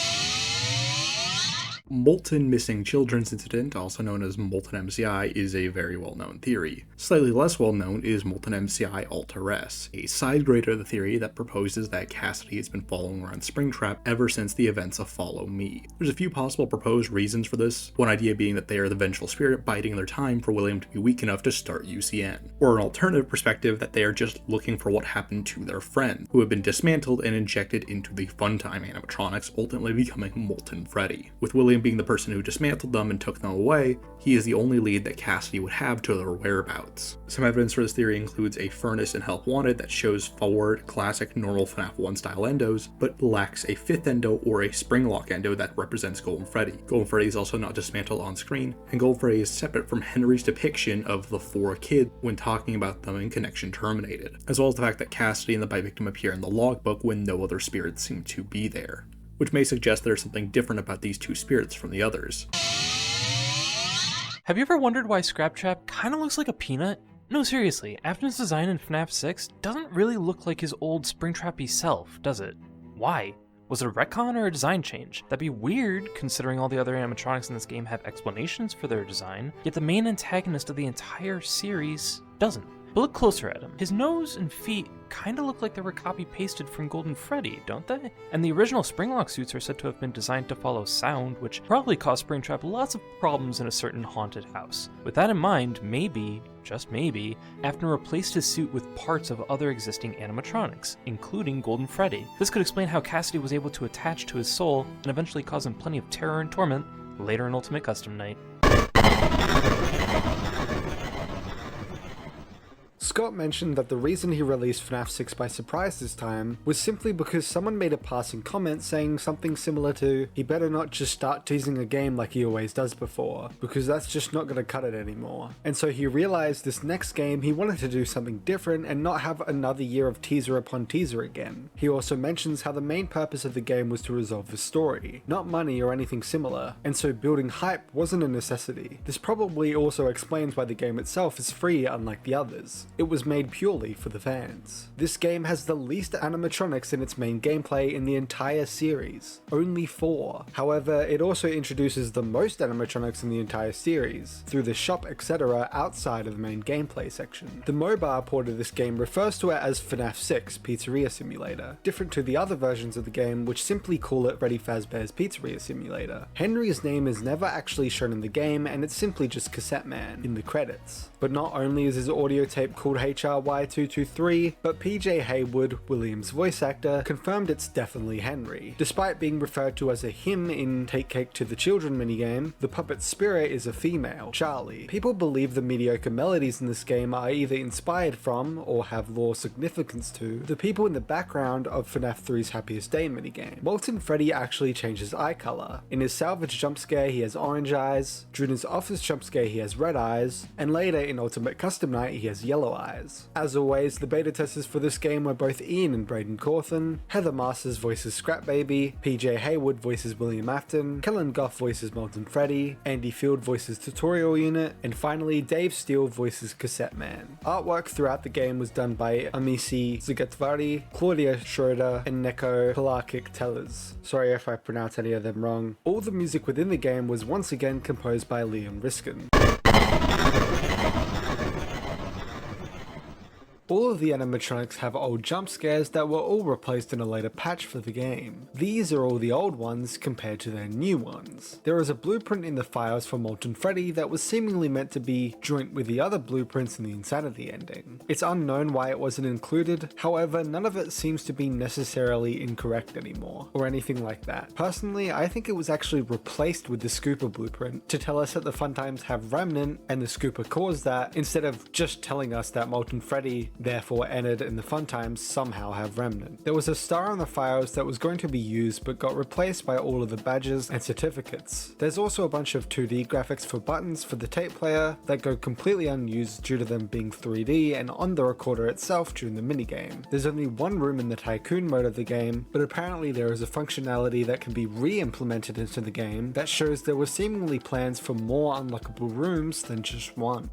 Molten Missing Children's Incident, also known as Molten MCI, is a very well-known theory. Slightly less well-known is Molten MCI Alter-S, a side grader of the theory that proposes that Cassidy has been following around Springtrap ever since the events of Follow Me. There's a few possible proposed reasons for this, one idea being that they are the vengeful spirit biding their time for William to be weak enough to start UCN, or an alternative perspective that they are just looking for what happened to their friend, who had been dismantled and injected into the Funtime animatronics, ultimately becoming Molten Freddy. With William being the person who dismantled them and took them away, he is the only lead that Cassidy would have to their whereabouts. Some evidence for this theory includes a furnace in Help Wanted that shows forward, classic, normal FNAF 1 style endos, but lacks a fifth endo or a spring lock endo that represents Golden Freddy. Golden Freddy is also not dismantled on screen, and Golden Freddy is separate from Henry's depiction of the 4 kids when talking about them in Connection Terminated, as well as the fact that Cassidy and the bite victim appear in the logbook when no other spirits seem to be there, which may suggest there's something different about these 2 spirits from the others. Have you ever wondered why Scraptrap kinda looks like a peanut? No, seriously, Afton's design in FNAF 6 doesn't really look like his old Springtrappy self, does it? Why? Was it a retcon or a design change? That'd be weird, considering all the other animatronics in this game have explanations for their design, yet the main antagonist of the entire series doesn't. But look closer at him. His nose and feet kinda look like they were copy-pasted from Golden Freddy, don't they? And the original Springlock suits are said to have been designed to follow sound, which probably caused Springtrap lots of problems in a certain haunted house. With that in mind, maybe, just maybe, Afton replaced his suit with parts of other existing animatronics, including Golden Freddy. This could explain how Cassidy was able to attach to his soul and eventually cause him plenty of terror and torment later in Ultimate Custom Night. Scott mentioned that the reason he released FNAF 6 by surprise this time was simply because someone made a passing comment saying something similar to, he better not just start teasing a game like he always does before, because that's just not going to cut it anymore. And so he realized this next game he wanted to do something different and not have another year of teaser upon teaser again. He also mentions how the main purpose of the game was to resolve the story, not money or anything similar, and so building hype wasn't a necessity. This probably also explains why the game itself is free unlike the others. It was made purely for the fans. This game has the least animatronics in its main gameplay in the entire series, only 4. However, it also introduces the most animatronics in the entire series, through the shop etc. outside of the main gameplay section. The mobile port of this game refers to it as FNAF 6 Pizzeria Simulator, different to the other versions of the game which simply call it Freddy Fazbear's Pizzeria Simulator. Henry's name is never actually shown in the game and it's simply just Cassette Man in the credits. But not only is his audio tape called HRY223, but PJ Haywood, William's voice actor, confirmed it's definitely Henry. Despite being referred to as a him in Take Cake to the Children minigame, the puppet's spirit is a female, Charlie. People believe the mediocre melodies in this game are either inspired from, or have lore significance to, the people in the background of FNAF 3's Happiest Day minigame. Molten Freddy actually changes eye color. In his salvage jump scare he has orange eyes, during his office jump scare he has red eyes, and later in Ultimate Custom Night he has yellow eyes. As always, the beta testers for this game were both Ian and Braden Cawthon, Heather Masters voices Scrap Baby, PJ Haywood voices William Afton, Kellen Goff voices Molten Freddy, Andy Field voices Tutorial Unit, and finally Dave Steele voices Cassette Man. Artwork throughout the game was done by Amisi Zigatvari, Claudia Schroeder, and Neko Pilarkic Tellers. Sorry if I pronounce any of them wrong. All the music within the game was once again composed by Leon Riskin. All of the animatronics have old jump scares that were all replaced in a later patch for the game. These are all the old ones compared to their new ones. There is a blueprint in the files for Molten Freddy that was seemingly meant to be joint with the other blueprints in the Insanity ending. It's unknown why it wasn't included, however none of it seems to be necessarily incorrect anymore, or anything like that. Personally, I think it was actually replaced with the Scooper blueprint to tell us that the Funtimes have Remnant and the Scooper caused that, instead of just telling us that Molten Freddy therefore Enid and the Funtimes somehow have Remnant. There was a star on the files that was going to be used but got replaced by all of the badges and certificates. There's also a bunch of 2D graphics for buttons for the tape player that go completely unused due to them being 3D and on the recorder itself during the minigame. There's only one room in the Tycoon mode of the game, but apparently there is a functionality that can be re-implemented into the game that shows there were seemingly plans for more unlockable rooms than just one.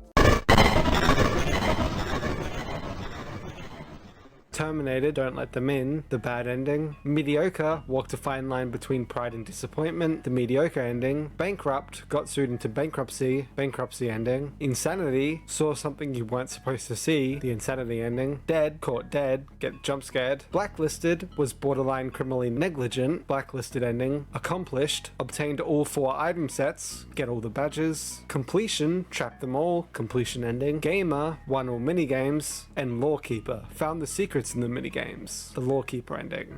Terminator, Don't Let Them In, the bad ending. Mediocre, walked a fine line between pride and disappointment, the mediocre ending. Bankrupt, got sued into bankruptcy, bankruptcy ending. Insanity, saw something you weren't supposed to see, the insanity ending. Dead, caught dead, get jump scared. Blacklisted, was borderline criminally negligent, blacklisted ending. Accomplished, obtained all 4 item sets, get all the badges. Completion, trapped them all, completion ending. Gamer, won all minigames. And Lawkeeper, found the secrets in the minigames, the Lawkeeper ending.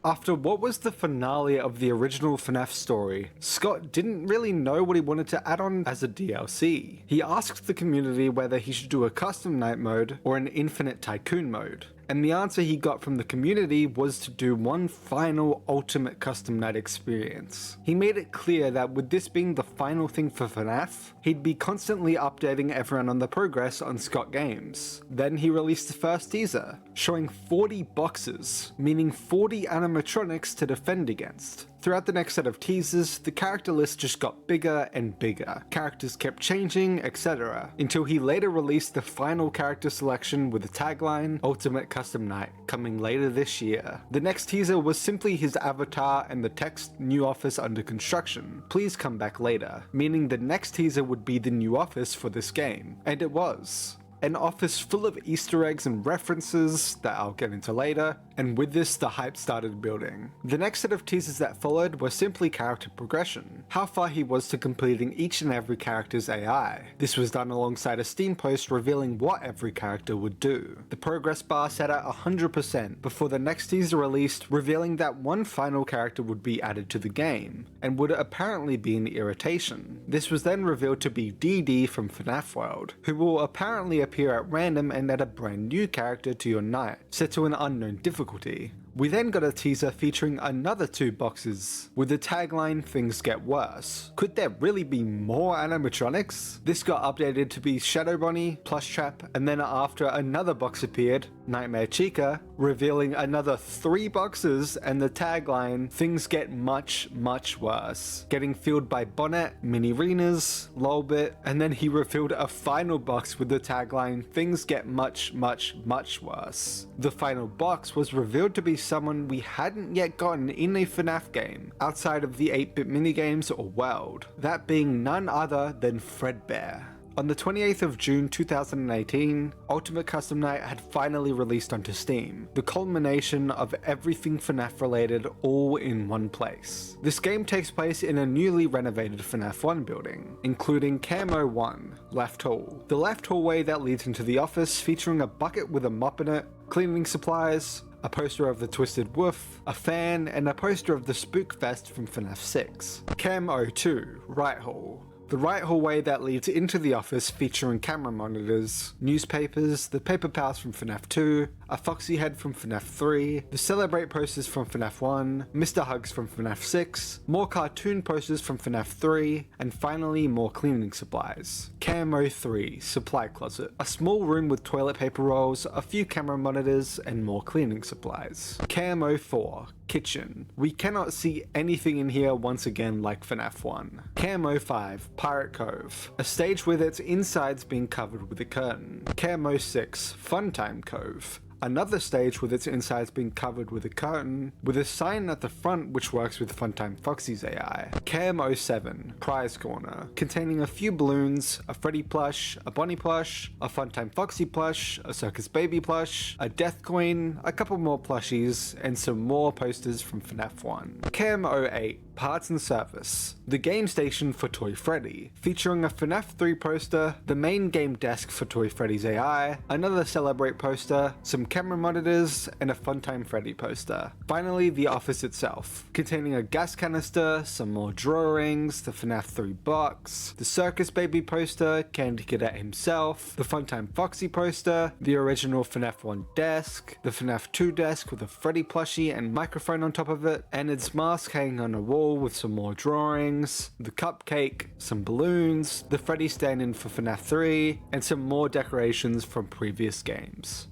After what was the finale of the original FNAF story, Scott didn't really know what he wanted to add on as a DLC. He asked the community whether he should do a custom night mode or an infinite tycoon mode. And the answer he got from the community was to do one final ultimate custom night experience. He made it clear that with this being the final thing for FNAF, he'd be constantly updating everyone on the progress on Scott Games. Then he released the first teaser, showing 40 boxes, meaning 40 animatronics to defend against. Throughout the next set of teasers, the character list just got bigger and bigger. Characters kept changing, etc. Until he later released the final character selection with the tagline, Ultimate Custom Night, coming later this year. The next teaser was simply his avatar and the text, New Office under construction. Please come back later, meaning the next teaser would be the new office for this game. And it was. An office full of Easter eggs and references that I'll get into later, and with this the hype started building. The next set of teasers that followed were simply character progression, how far he was to completing each and every character's AI. This was done alongside a Steam post revealing what every character would do. The progress bar set at 100% before the next teaser released, revealing that one final character would be added to the game, and would apparently be an irritation. This was then revealed to be DD from FNAF World, who will apparently appear at random and add a brand new character to your night, set to an unknown difficulty. We then got a teaser featuring another 2 boxes, with the tagline, Things Get Worse. Could there really be more animatronics? This got updated to be Shadow Bonnie, Plushtrap, and then after another box appeared, Nightmare Chica, revealing another 3 boxes and the tagline, Things Get Much, Much Worse. Getting filled by Bonnet, Mini Renas, Lolbit, and then he revealed a final box with the tagline, Things Get Much, Much, Much Worse. The final box was revealed to be someone we hadn't yet gotten in a FNAF game, outside of the 8-bit minigames or world, that being none other than Fredbear. On the 28th of June 2018, Ultimate Custom Night had finally released onto Steam, the culmination of everything FNAF related all in one place. This game takes place in a newly renovated FNAF 1 building, including Camo 1, Left Hall, the left hallway that leads into the office featuring a bucket with a mop in it, cleaning supplies, a poster of the Twisted Wolf, a fan, and a poster of the Spook Fest from FNAF 6. Cam 02, Right Hall. The right hallway that leads into the office featuring camera monitors, newspapers, the paper pals from FNAF 2, a Foxy head from FNAF 3, the Celebrate posters from FNAF 1, Mr. Hugs from FNAF 6, more cartoon posters from FNAF 3, and finally more cleaning supplies. Cam 03, Supply Closet. A small room with toilet paper rolls, a few camera monitors, and more cleaning supplies. Cam 04, Kitchen. We cannot see anything in here once again like FNAF 1. Cam 05, Pirate Cove. A stage with its insides being covered with a curtain. Cam 06, Funtime Cove. Another stage with its insides being covered with a curtain, with a sign at the front which works with Funtime Foxy's AI. Cam 07, Prize Corner, containing a few balloons, a Freddy plush, a Bonnie plush, a Funtime Foxy plush, a Circus Baby plush, a Death Coin, a couple more plushies, and some more posters from FNAF 1. Cam 08, Parts and Service, the game station for Toy Freddy, featuring a FNAF 3 poster, the main game desk for Toy Freddy's AI, another Celebrate poster, some camera monitors, and a Funtime Freddy poster. Finally, the office itself, containing a gas canister, some more drawings, the FNAF 3 box, the Circus Baby poster, Candy Cadet himself, the Funtime Foxy poster, the original FNAF 1 desk, the FNAF 2 desk with a Freddy plushie and microphone on top of it, and its mask hanging on a wall with some more drawings, the cupcake, some balloons, the Freddy stand-in for FNAF 3, and some more decorations from previous games.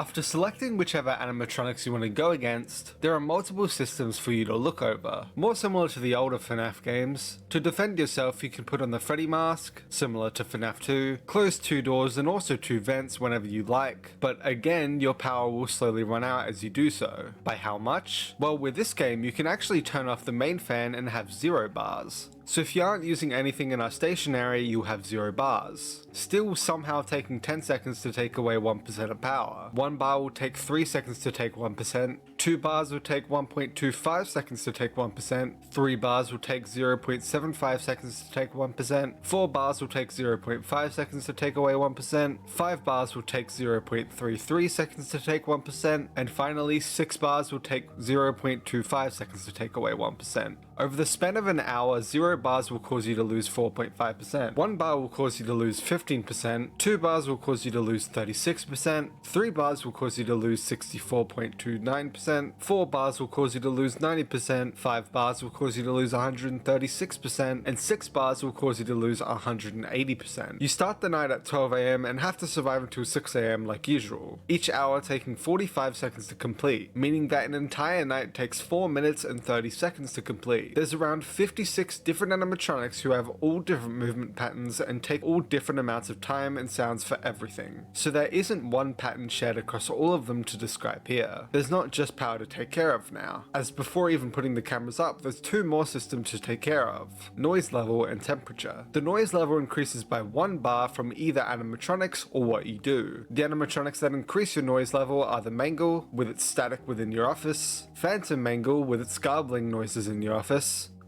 After selecting whichever animatronics you want to go against, there are multiple systems for you to look over, more similar to the older FNAF games. To defend yourself, you can put on the Freddy mask, similar to FNAF 2, close 2 doors and also 2 vents whenever you like, but again, your power will slowly run out as you do so. By how much? Well, with this game, you can actually turn off the main fan and have 0 bars. So if you aren't using anything in our station area, you'll have 0 bars. Still somehow taking 10 seconds to take away 1% of power. 1 bar will take 3 seconds to take 1%, 2 bars will take 1.25 seconds to take 1%, 3 bars will take 0.75 seconds to take 1%, 4 bars will take 0.5 seconds to take away 1%, 5 bars will take 0.33 seconds to take 1%, and finally 6 bars will take 0.25 seconds to take away 1%. Over the span of an hour, 0 bars will cause you to lose 4.5%, 1 bar will cause you to lose 15%, 2 bars will cause you to lose 36%, 3 bars will cause you to lose 64.29%, 4 bars will cause you to lose 90%, 5 bars will cause you to lose 136%, and 6 bars will cause you to lose 180%. You start the night at 12 AM and have to survive until 6 AM like usual, each hour taking 45 seconds to complete, meaning that an entire night takes 4 minutes and 30 seconds to complete. There's around 56 different animatronics who have all different movement patterns and take all different amounts of time and sounds for everything, so there isn't one pattern shared across all of them to describe here. There's not just power to take care of now, as before even putting the cameras up, there's 2 more systems to take care of: noise level and temperature. The noise level increases by 1 bar from either animatronics or what you do. The animatronics that increase your noise level are the Mangle, with its static within your office, Phantom Mangle, with its garbling noises in your office,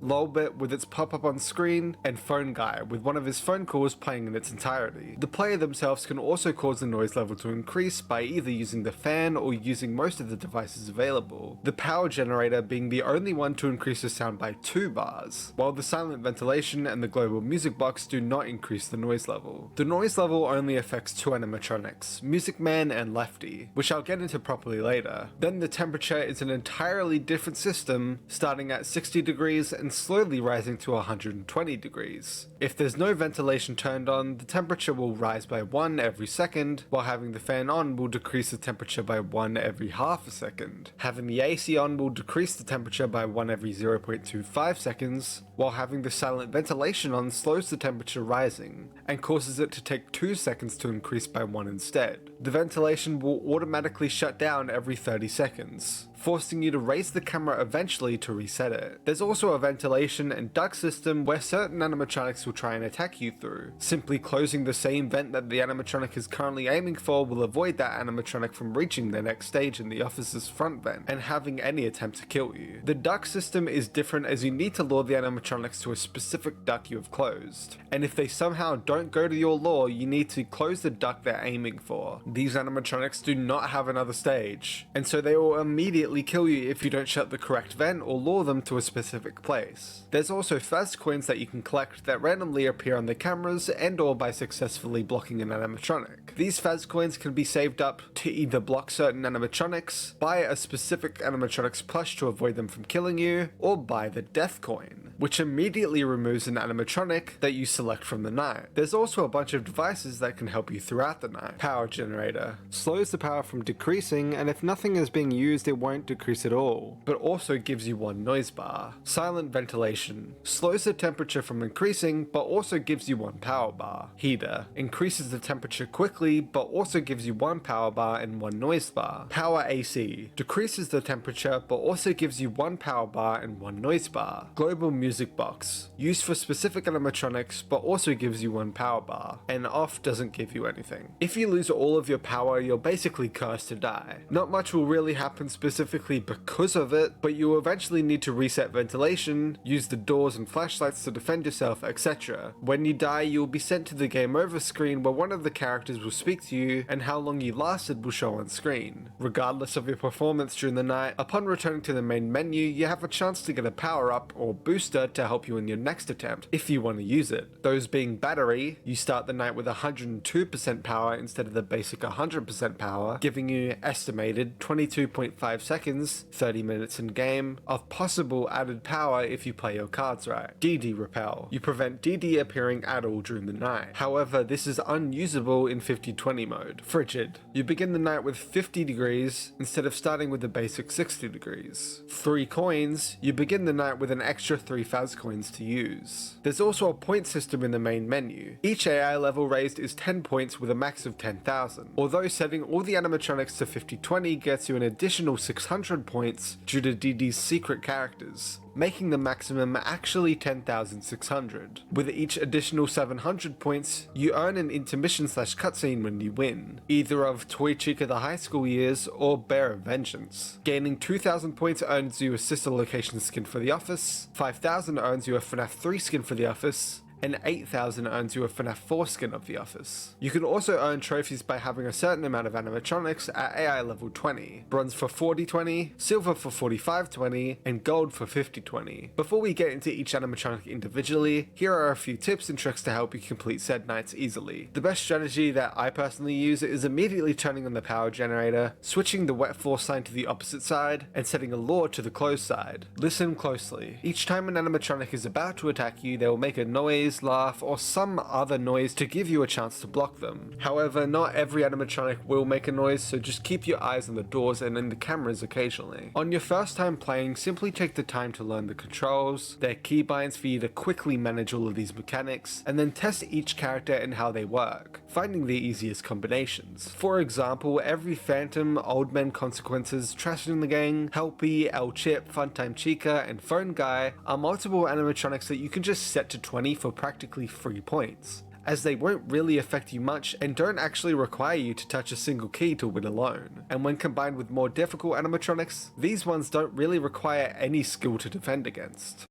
Lolbit with its pop-up on screen, and Phone Guy with one of his phone calls playing in its entirety. The player themselves can also cause the noise level to increase by either using the fan or using most of the devices available, the power generator being the only one to increase the sound by 2 bars, while the silent ventilation and the global music box do not increase the noise level. The noise level only affects 2 animatronics, Music Man and Lefty, which I'll get into properly later. Then the temperature is an entirely different system, starting at 60 degrees and slowly rising to 120 degrees. If there's no ventilation turned on, the temperature will rise by 1 every second, while having the fan on will decrease the temperature by 1 every half a second. Having the AC on will decrease the temperature by 1 every 0.25 seconds, while having the silent ventilation on slows the temperature rising, and causes it to take 2 seconds to increase by 1 instead. The ventilation will automatically shut down every 30 seconds, forcing you to raise the camera eventually to reset it. There's also a ventilation and duct system where certain animatronics will try and attack you through. Simply closing the same vent that the animatronic is currently aiming for will avoid that animatronic from reaching their next stage in the office's front vent and having any attempt to kill you. The duct system is different as you need to lure the animatronics to a specific duct you have closed, and if they somehow don't go to your lure, you need to close the duct they're aiming for. These animatronics do not have another stage, and so they will immediately kill you if you don't shut the correct vent or lure them to a specific place. There's also Phas coins that you can collect that randomly appear on the cameras and or by successfully blocking an animatronic. These Phas coins can be saved up to either block certain animatronics, buy a specific animatronic's plush to avoid them from killing you, or buy the death coin, which immediately removes an animatronic that you select from the night. There's also a bunch of devices that can help you throughout the night. Power generator slows the power from decreasing, and if nothing is being used it won't decrease at all, but also gives you 1 noise bar. Silent ventilation slows the temperature from increasing but also gives you 1 power bar. Heater increases the temperature quickly but also gives you 1 power bar and 1 noise bar. Power AC decreases the temperature but also gives you 1 power bar and 1 noise bar. Global music box used for specific animatronics but also gives you 1 power bar, and off doesn't give you anything. If you lose all of your power, you're basically cursed to die. Not much will really happen specifically because of it, but you will eventually need to reset ventilation, use the doors and flashlights to defend yourself, etc. When you die, you will be sent to the game over screen where one of the characters will speak to you and how long you lasted will show on screen. Regardless of your performance during the night, upon returning to the main menu, you have a chance to get a power up or booster to help you in your next attempt, if you want to use it. Those being battery, you start the night with 102% power instead of the basic 100% power, giving you estimated 22.5 seconds, 30 minutes in game, of possible added power if you play your cards right. DD Repel. You prevent DD appearing at all during the night. However, this is unusable in 50-20 mode. Frigid. You begin the night with 50 degrees instead of starting with the basic 60 degrees. 3 coins. You begin the night with an extra 3 Faz coins to use. There's also a point system in the main menu. Each AI level raised is 10 points with a max of 10,000. Although setting all the animatronics to 50-20 gets you an additional 600 points due to DD's secret characters, making the maximum actually 10,600. With each additional 700 points, you earn an intermission/cutscene when you win, either of Toy Chica the High School Years or Bear of Vengeance. Gaining 2,000 points earns you a sister location skin for the office, 5,000 earns you a FNAF 3 skin for the office, and 8,000 earns you a FNAF 4 skin of the office. You can also earn trophies by having a certain amount of animatronics at AI level 20, bronze for 40-20, silver for 45-20, and gold for 50-20. Before we get into each animatronic individually, here are a few tips and tricks to help you complete said nights easily. The best strategy that I personally use is immediately turning on the power generator, switching the wet floor sign to the opposite side, and setting a lure to the closed side. Listen closely. Each time an animatronic is about to attack you, they will make a noise, laugh, or some other noise to give you a chance to block them. However, not every animatronic will make a noise, so just keep your eyes on the doors and in the cameras occasionally. On your first time playing, simply take the time to learn the controls, their keybinds for you to quickly manage all of these mechanics, and then test each character and how they work, finding the easiest combinations. For example, every Phantom, Old Man Consequences, Trash in the Gang, Helpy, El Chip, Funtime Chica, and Phone Guy are multiple animatronics that you can just set to 20 for practically free points, as they won't really affect you much and don't actually require you to touch a single key to win alone. And when combined with more difficult animatronics, these ones don't really require any skill to defend against.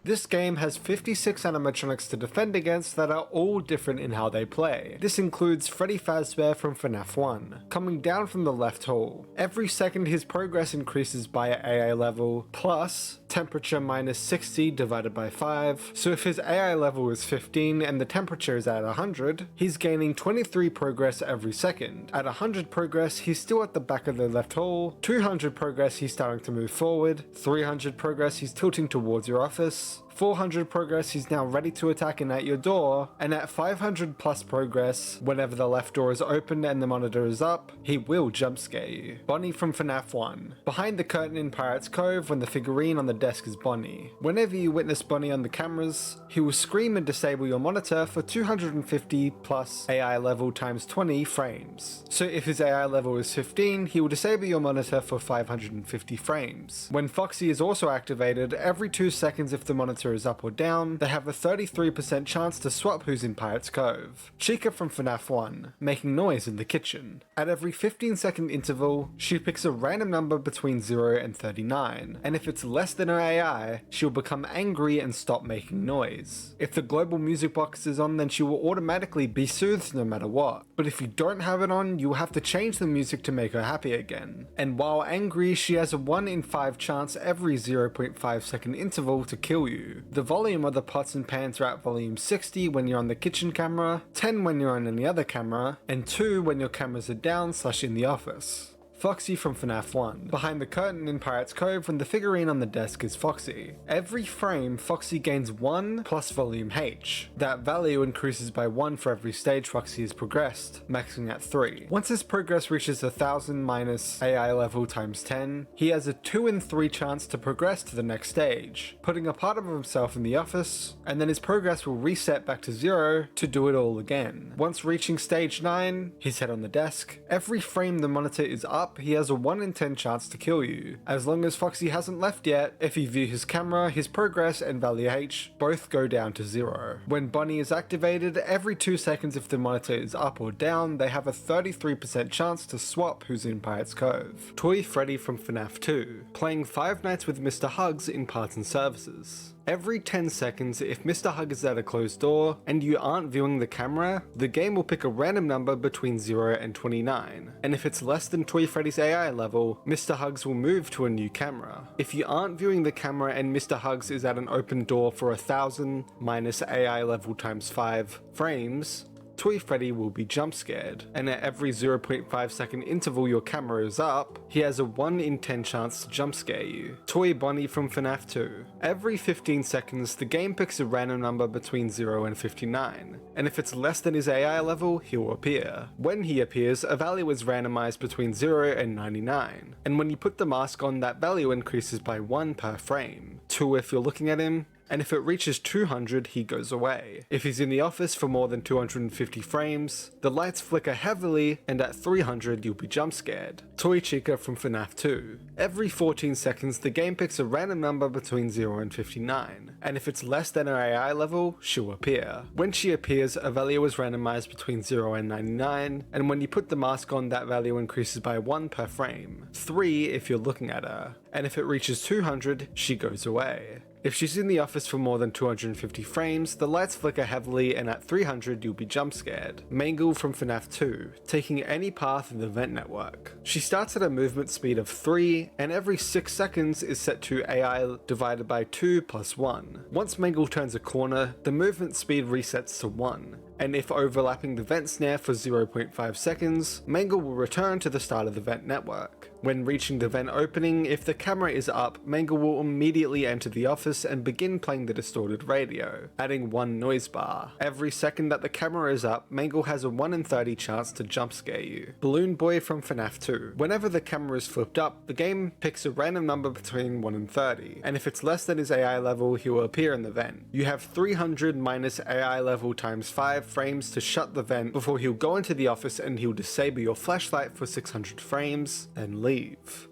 This game has 56 animatronics to defend against that are all different in how they play. This includes Freddy Fazbear from FNAF 1, coming down from the left hall. Every second his progress increases by an AI level, plus temperature minus 60 divided by 5, so if his AI level is 15 and the temperature is at 100, he's gaining 23 progress every second. At 100 progress, he's still at the back of the left hall, 200 progress he's starting to move forward, 300 progress he's tilting towards your office, 400 progress he's now ready to attack and at your door, and at 500 plus progress, whenever the left door is open and the monitor is up, he will jump scare you. Bonnie from FNAF 1. Behind the curtain in Pirates Cove when the figurine on the desk is Bonnie. Whenever you witness Bonnie on the cameras, he will scream and disable your monitor for 250 plus AI level times 20 frames. So if his AI level is 15, he will disable your monitor for 550 frames. When Foxy is also activated, every 2 seconds if the monitor is up or down, they have a 33% chance to swap who's in Pirates Cove. Chica from FNAF 1, making noise in the kitchen. At every 15-second interval, she picks a random number between 0 and 39, and if it's less than her AI, she'll become angry and stop making noise. If the global music box is on, then she will automatically be soothed no matter what, but if you don't have it on, you'll have to change the music to make her happy again. And while angry, she has a 1 in 5 chance every 0.5 second interval to kill you. The volume of the pots and pans are at volume 60 when you're on the kitchen camera, 10 when you're on any other camera, and 2 when your cameras are down / in the office. Foxy from FNAF 1. Behind the curtain in Pirates Cove when the figurine on the desk is Foxy. Every frame, Foxy gains 1 plus volume H. That value increases by 1 for every stage Foxy has progressed, maxing at 3. Once his progress reaches 1000 minus AI level times 10, he has a 2 in 3 chance to progress to the next stage, putting a part of himself in the office, and then his progress will reset back to 0 to do it all again. Once reaching stage 9, his head on the desk. Every frame the monitor is up, he has a 1 in 10 chance to kill you. As long as Foxy hasn't left yet, if you view his camera, his progress and value H both go down to 0. When Bonnie is activated, every 2 seconds if the monitor is up or down, they have a 33% chance to swap who's in Pirates Cove. Toy Freddy from FNAF 2, playing Five Nights with Mr. Hugs in Parts and Services. Every 10 seconds, if Mr. Hug is at a closed door and you aren't viewing the camera, the game will pick a random number between 0 and 29. And if it's less than Toy Freddy's AI level, Mr. Hugs will move to a new camera. If you aren't viewing the camera and Mr. Hugs is at an open door for 1000 minus AI level times 5 frames, Toy Freddy will be jump scared, and at every 0.5 second interval your camera is up, he has a 1 in 10 chance to jump scare you. Toy Bonnie from FNAF 2. Every 15 seconds, the game picks a random number between 0 and 59, and if it's less than his AI level, he'll appear. When he appears, a value is randomized between 0 and 99, and when you put the mask on, that value increases by 1 per frame. 2 if you're looking at him, and if it reaches 200, he goes away. If he's in the office for more than 250 frames, the lights flicker heavily, and at 300 you'll be jump scared. Toy Chica from FNAF 2. Every 14 seconds, the game picks a random number between 0 and 59, and if it's less than her AI level, she'll appear. When she appears, a value is randomized between 0 and 99, and when you put the mask on, that value increases by 1 per frame. 3 if you're looking at her, and if it reaches 200, she goes away. If she's in the office for more than 250 frames, the lights flicker heavily, and at 300 you'll be jump scared. Mangle from FNAF 2, taking any path in the vent network. She starts at a movement speed of 3, and every 6 seconds is set to AI divided by 2 plus 1. Once Mangle turns a corner, the movement speed resets to 1, and if overlapping the vent snare for 0.5 seconds, Mangle will return to the start of the vent network. When reaching the vent opening, if the camera is up, Mangle will immediately enter the office and begin playing the distorted radio, adding 1 noise bar. Every second that the camera is up, Mangle has a 1 in 30 chance to jump scare you. Balloon Boy from FNAF 2. Whenever the camera is flipped up, the game picks a random number between 1 and 30, and if it's less than his AI level, he will appear in the vent. You have 300 minus AI level times 5 frames to shut the vent before he'll go into the office, and he'll disable your flashlight for 600 frames and leave.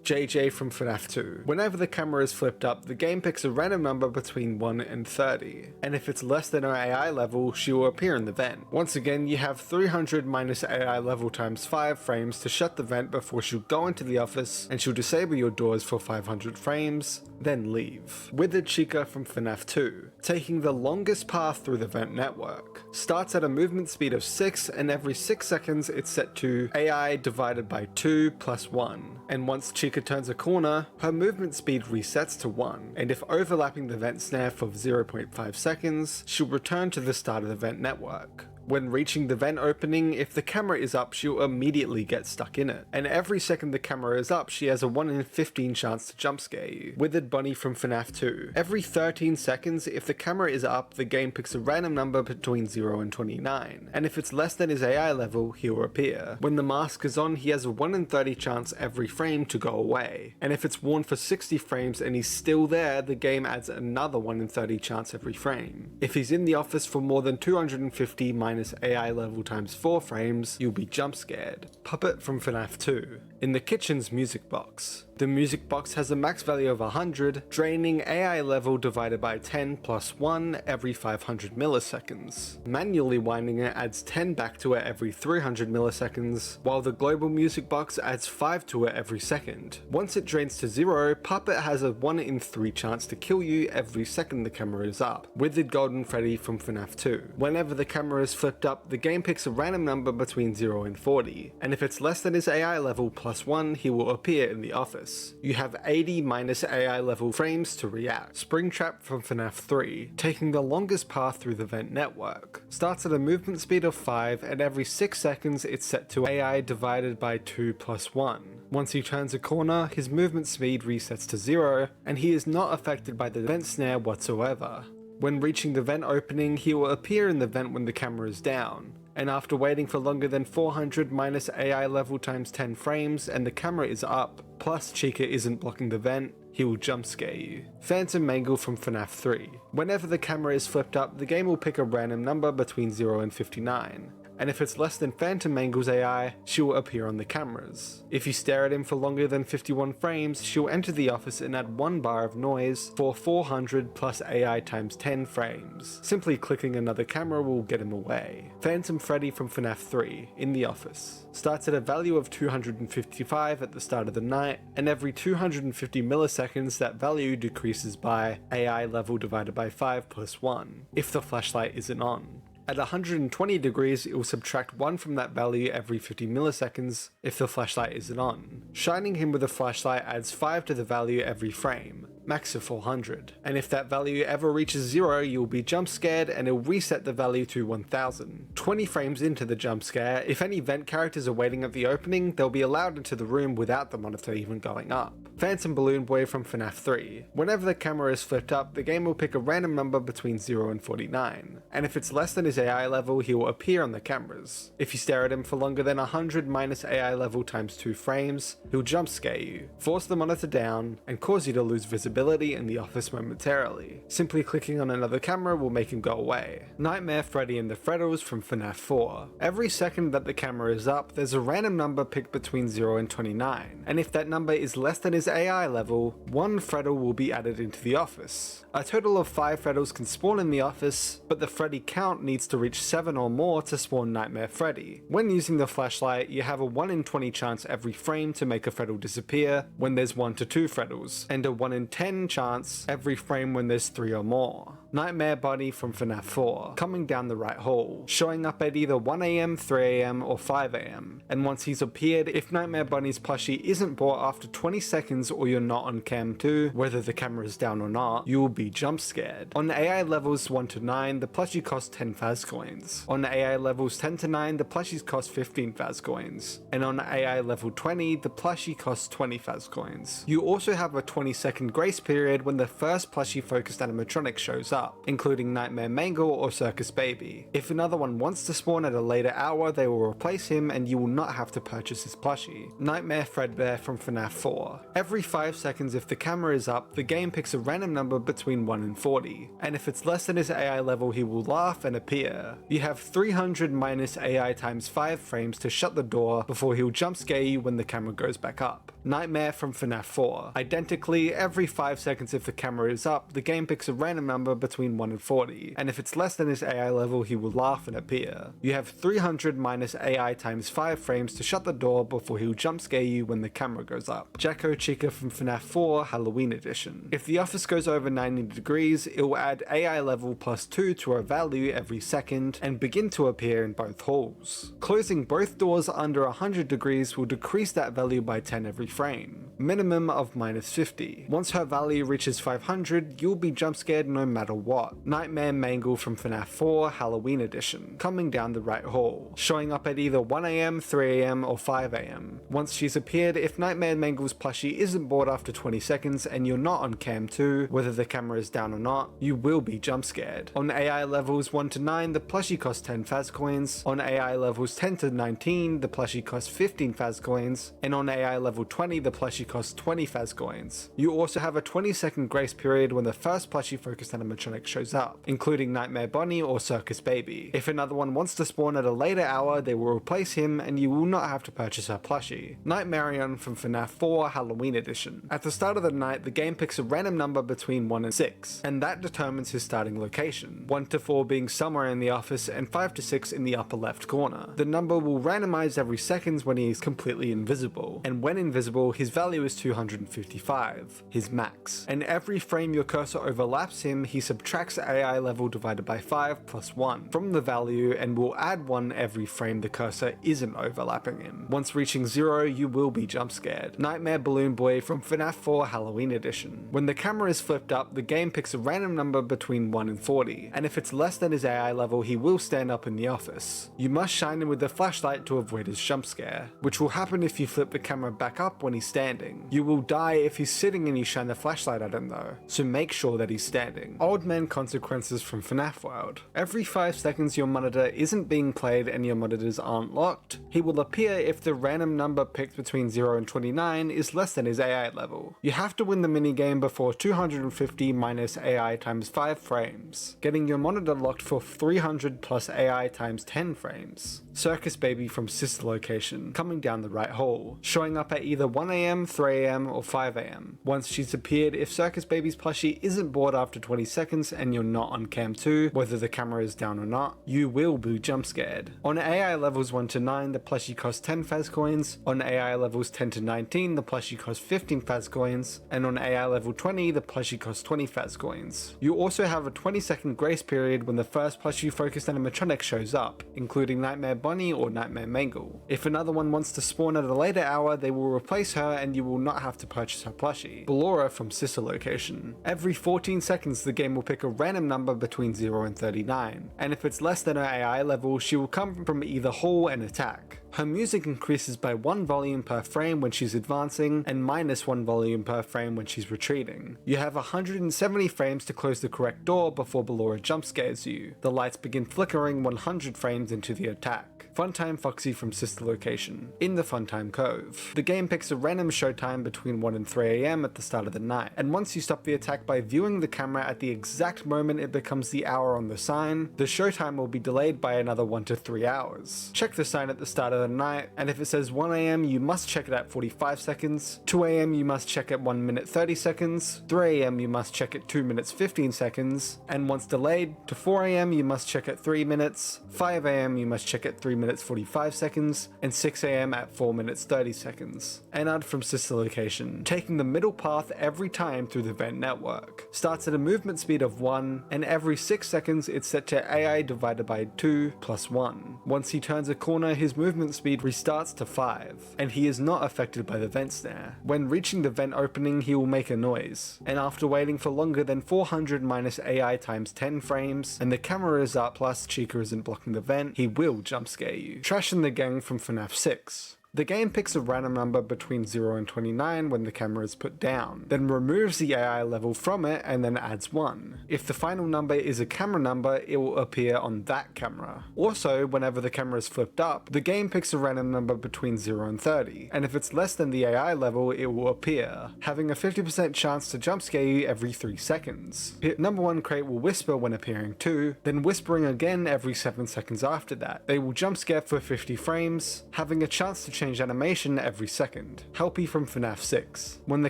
JJ from FNAF 2. Whenever the camera is flipped up, the game picks a random number between 1 and 30, and if it's less than her AI level, she will appear in the vent. Once again, you have 300 minus AI level times 5 frames to shut the vent before she'll go into the office, and she'll disable your doors for 500 frames, then leave. Withered Chica from FNAF 2, taking the longest path through the vent network. Starts at a movement speed of 6, and every 6 seconds it's set to AI divided by 2 plus 1. And once Chica turns a corner, her movement speed resets to 1, and if overlapping the vent snare for 0.5 seconds, she'll return to the start of the vent network. When reaching the vent opening, if the camera is up, she'll immediately get stuck in it. And every second the camera is up, she has a 1 in 15 chance to jump scare you. Withered Bunny from FNAF 2. Every 13 seconds, if the camera is up, the game picks a random number between 0 and 29. And if it's less than his AI level, he'll appear. When the mask is on, he has a 1 in 30 chance every frame to go away. And if it's worn for 60 frames and he's still there, the game adds another 1 in 30 chance every frame. If he's in the office for more than 250 minus AI level times 4 frames, you'll be jump scared. Puppet from FNAF 2. In the kitchen's music box. The music box has a max value of 100, draining AI level divided by 10 plus 1 every 500 milliseconds. Manually winding it adds 10 back to it every 300 milliseconds, while the global music box adds 5 to it every second. Once it drains to 0, Puppet has a 1 in 3 chance to kill you every second the camera is up. Withered Golden Freddy from FNAF 2. Whenever the camera is flipped up, the game picks a random number between 0 and 40, and if it's less than his AI level plus 1, he will appear in the office. You have 80 minus AI level frames to react. Springtrap from FNAF 3, taking the longest path through the vent network. Starts at a movement speed of 5, and every 6 seconds it's set to AI divided by 2 plus 1. Once he turns a corner, his movement speed resets to 0, and he is not affected by the vent snare whatsoever. When reaching the vent opening, he will appear in the vent when the camera is down, and after waiting for longer than 400 minus AI level times 10 frames and the camera is up, plus Chica isn't blocking the vent, he will jump scare you. Phantom Mangle from FNAF 3. Whenever the camera is flipped up, the game will pick a random number between 0 and 59. And if it's less than Phantom Mangle's AI, she will appear on the cameras. If you stare at him for longer than 51 frames, she'll enter the office and add 1 bar of noise for 400 plus AI times 10 frames. Simply clicking another camera will get him away. Phantom Freddy from FNAF 3, in the office. Starts at a value of 255 at the start of the night, and every 250 milliseconds that value decreases by AI level divided by 5 plus 1, if the flashlight isn't on. At 120 degrees, it will subtract 1 from that value every 50 milliseconds if the flashlight isn't on. Shining him with a flashlight adds 5 to the value every frame. max of 400. And if that value ever reaches 0, you'll be jump scared and it'll reset the value to 1000. 20 frames into the jump scare, if any vent characters are waiting at the opening, they'll be allowed into the room without the monitor even going up. Phantom Balloon Boy from FNAF 3. Whenever the camera is flipped up, the game will pick a random number between 0 and 49. And if it's less than his AI level, he will appear on the cameras. If you stare at him for longer than 100 minus AI level times 2 frames, he'll jump scare you, force the monitor down, and cause you to lose visibility in the office momentarily. Simply clicking on another camera will make him go away. Nightmare Freddy and the Freddles from FNAF 4. Every second that the camera is up, there's a random number picked between 0 and 29, and if that number is less than his AI level, 1 Freddle will be added into the office. A total of 5 Freddles can spawn in the office, but the Freddy count needs to reach 7 or more to spawn Nightmare Freddy. When using the flashlight, you have a 1 in 20 chance every frame to make a Freddle disappear when there's 1 to 2 Freddles, and a 1 in 10 chance every frame when there's 3 or more. Nightmare Bunny from FNAF 4, coming down the right hall, showing up at either 1 AM, 3 AM, or 5 AM, and once he's appeared, if Nightmare Bunny's plushie isn't bought after 20 seconds or you're not on cam 2, whether the camera is down or not, you will be jump scared. On AI levels 1 to 9, the plushie costs 10 Faz coins. On AI levels 10 to 9, the plushies cost 15 Faz coins. And on AI level 20, the plushie costs 20 Faz coins. You also have a 20-second grace period when the first plushie focused animatronic shows up, including Nightmare Mangle or Circus Baby. If another one wants to spawn at a later hour, they will replace him and you will not have to purchase his plushie. Nightmare Fredbear from FNAF 4. Every 5 seconds if the camera is up, the game picks a random number between 1 and 40, and if it's less than his AI level, he will laugh and appear. You have 300 minus AI times 5 frames to shut the door before he'll jump scare you when the camera goes back up. Nightmare from FNAF 4. Identically, every 5 seconds if the camera is up, the game picks a random number between 1 and 40, and if it's less than his AI level, he will laugh and appear. You have 300 minus AI times 5 frames to shut the door before he'll jump scare you when the camera goes up. Jacko Chica from FNAF 4 Halloween Edition. If the office goes over 90 degrees, it will add AI level plus 2 to a value every second and begin to appear in both halls. Closing both doors under 100 degrees will decrease that value by 10 every frame. Minimum of minus 50. Once her value reaches 500, you'll be jump scared no matter what. Nightmare Mangle from FNAF 4 Halloween Edition, coming down the right hall, showing up at either 1 AM, 3 AM, or 5 AM. Once she's appeared, if Nightmare Mangle's plushie isn't bought after 20 seconds and you're not on cam 2, whether the camera is down or not, you will be jump scared. On AI levels 1 to 9, the plushie costs 10 Faz coins. On AI levels 10 to 19, the plushie costs 15 Faz coins. And on AI level 20, the plushie costs 20 Faz coins. You also have a 20-second grace period when the first plushie focused animatronic shows up, including Nightmare Bunny or Circus Baby. If another one wants to spawn at a later hour, they will replace him and you will not have to purchase her plushie. Nightmarion from FNAF 4 Halloween Edition. At the start of the night, the game picks a random number between 1 and 6, and that determines his starting location, 1 to 4 being somewhere in the office and 5 to 6 in the upper left corner. The number will randomize every second when he is completely invisible, and when invisible, his value is 255, his max. And every frame your cursor overlaps him, he subtracts AI level divided by 5 plus 1 from the value and will add 1 every frame the cursor isn't overlapping him. Once reaching 0, you will be jump scared. Nightmare Balloon Boy from FNAF 4 Halloween Edition. When the camera is flipped up, the game picks a random number between 1 and 40, and if it's less than his AI level, he will stand up in the office. You must shine him with the flashlight to avoid his jump scare, which will happen if you flip the camera back up when he's standing. You will die if he's sitting and you shine the flashlight at him though, so make sure that he's standing. Old Man Consequences from FNAF World. Every 5 seconds your monitor isn't being played and your monitors aren't locked, he will appear if the random number picked between 0 and 29 is less than his AI level. You have to win the minigame before 250 minus AI times 5 frames, getting your monitor locked for 300 plus AI times 10 frames. Circus Baby from Sister Location, coming down the right hall, showing up at either 1 AM, 3 AM, or 5 AM. Once she's appeared, if Circus Baby's plushie isn't bought after 20 seconds and you're not on cam 2, whether the camera is down or not, you will be jump scared. On AI levels 1 to 9, the plushie costs 10 Faz coins. On AI levels 10 to 19, the plushie costs 15 Faz coins. And on AI level 20, the plushie costs 20 Faz coins. You also have a 20-second grace period when the first plushie focused animatronic shows up, including Nightmare Bunny or Nightmare Mangle. If another one wants to spawn at a later hour, they will replace replace her and you will not have to purchase her plushie, Ballora from Sister Location. Every 14 seconds the game will pick a random number between 0 and 39, and if it's less than her AI level, she will come from either hole and attack. Her music increases by 1 volume per frame when she's advancing, and minus 1 volume per frame when she's retreating. You have 170 frames to close the correct door before Ballora jump scares you. The lights begin flickering 100 frames into the attack. Funtime Foxy from Sister Location, in the Funtime Cove. The game picks a random showtime between 1 and 3 AM at the start of the night, and once you stop the attack by viewing the camera at the exact moment it becomes the hour on the sign, the showtime will be delayed by another 1 to 3 hours. Check the sign at the start of the night, and if it says 1 AM you must check it at 45 seconds, 2 AM you must check at 1 minute 30 seconds, 3 AM you must check at 2 minutes 15 seconds, and once delayed to 4 AM you must check at 3 minutes, 5 AM you must check at 3 minutes 45 seconds, and 6 AM at 4 minutes 30 seconds. Ennard from Sister Location, taking the middle path every time through the vent network. Starts at a movement speed of 1, and every 6 seconds it's set to AI divided by 2 plus 1. Once he turns a corner, his movement speed restarts to 5, and he is not affected by the vent snare. When reaching the vent opening, he will make a noise, and after waiting for longer than 400 minus AI times 10 frames, and the camera is up plus Chica isn't blocking the vent, he will jump scare you. Trash and the Gang from FNAF 6. The game picks a random number between 0 and 29 when the camera is put down, then removes the AI level from it and then adds 1. If the final number is a camera number, it will appear on that camera. Also, whenever the camera is flipped up, the game picks a random number between 0 and 30, and if it's less than the AI level, it will appear, having a 50% chance to jump scare you every 3 seconds. Number 1 crate will whisper when appearing too, then whispering again every 7 seconds after that. They will jump scare for 50 frames, having a chance to change animation every second. Helpy from FNAF 6. When the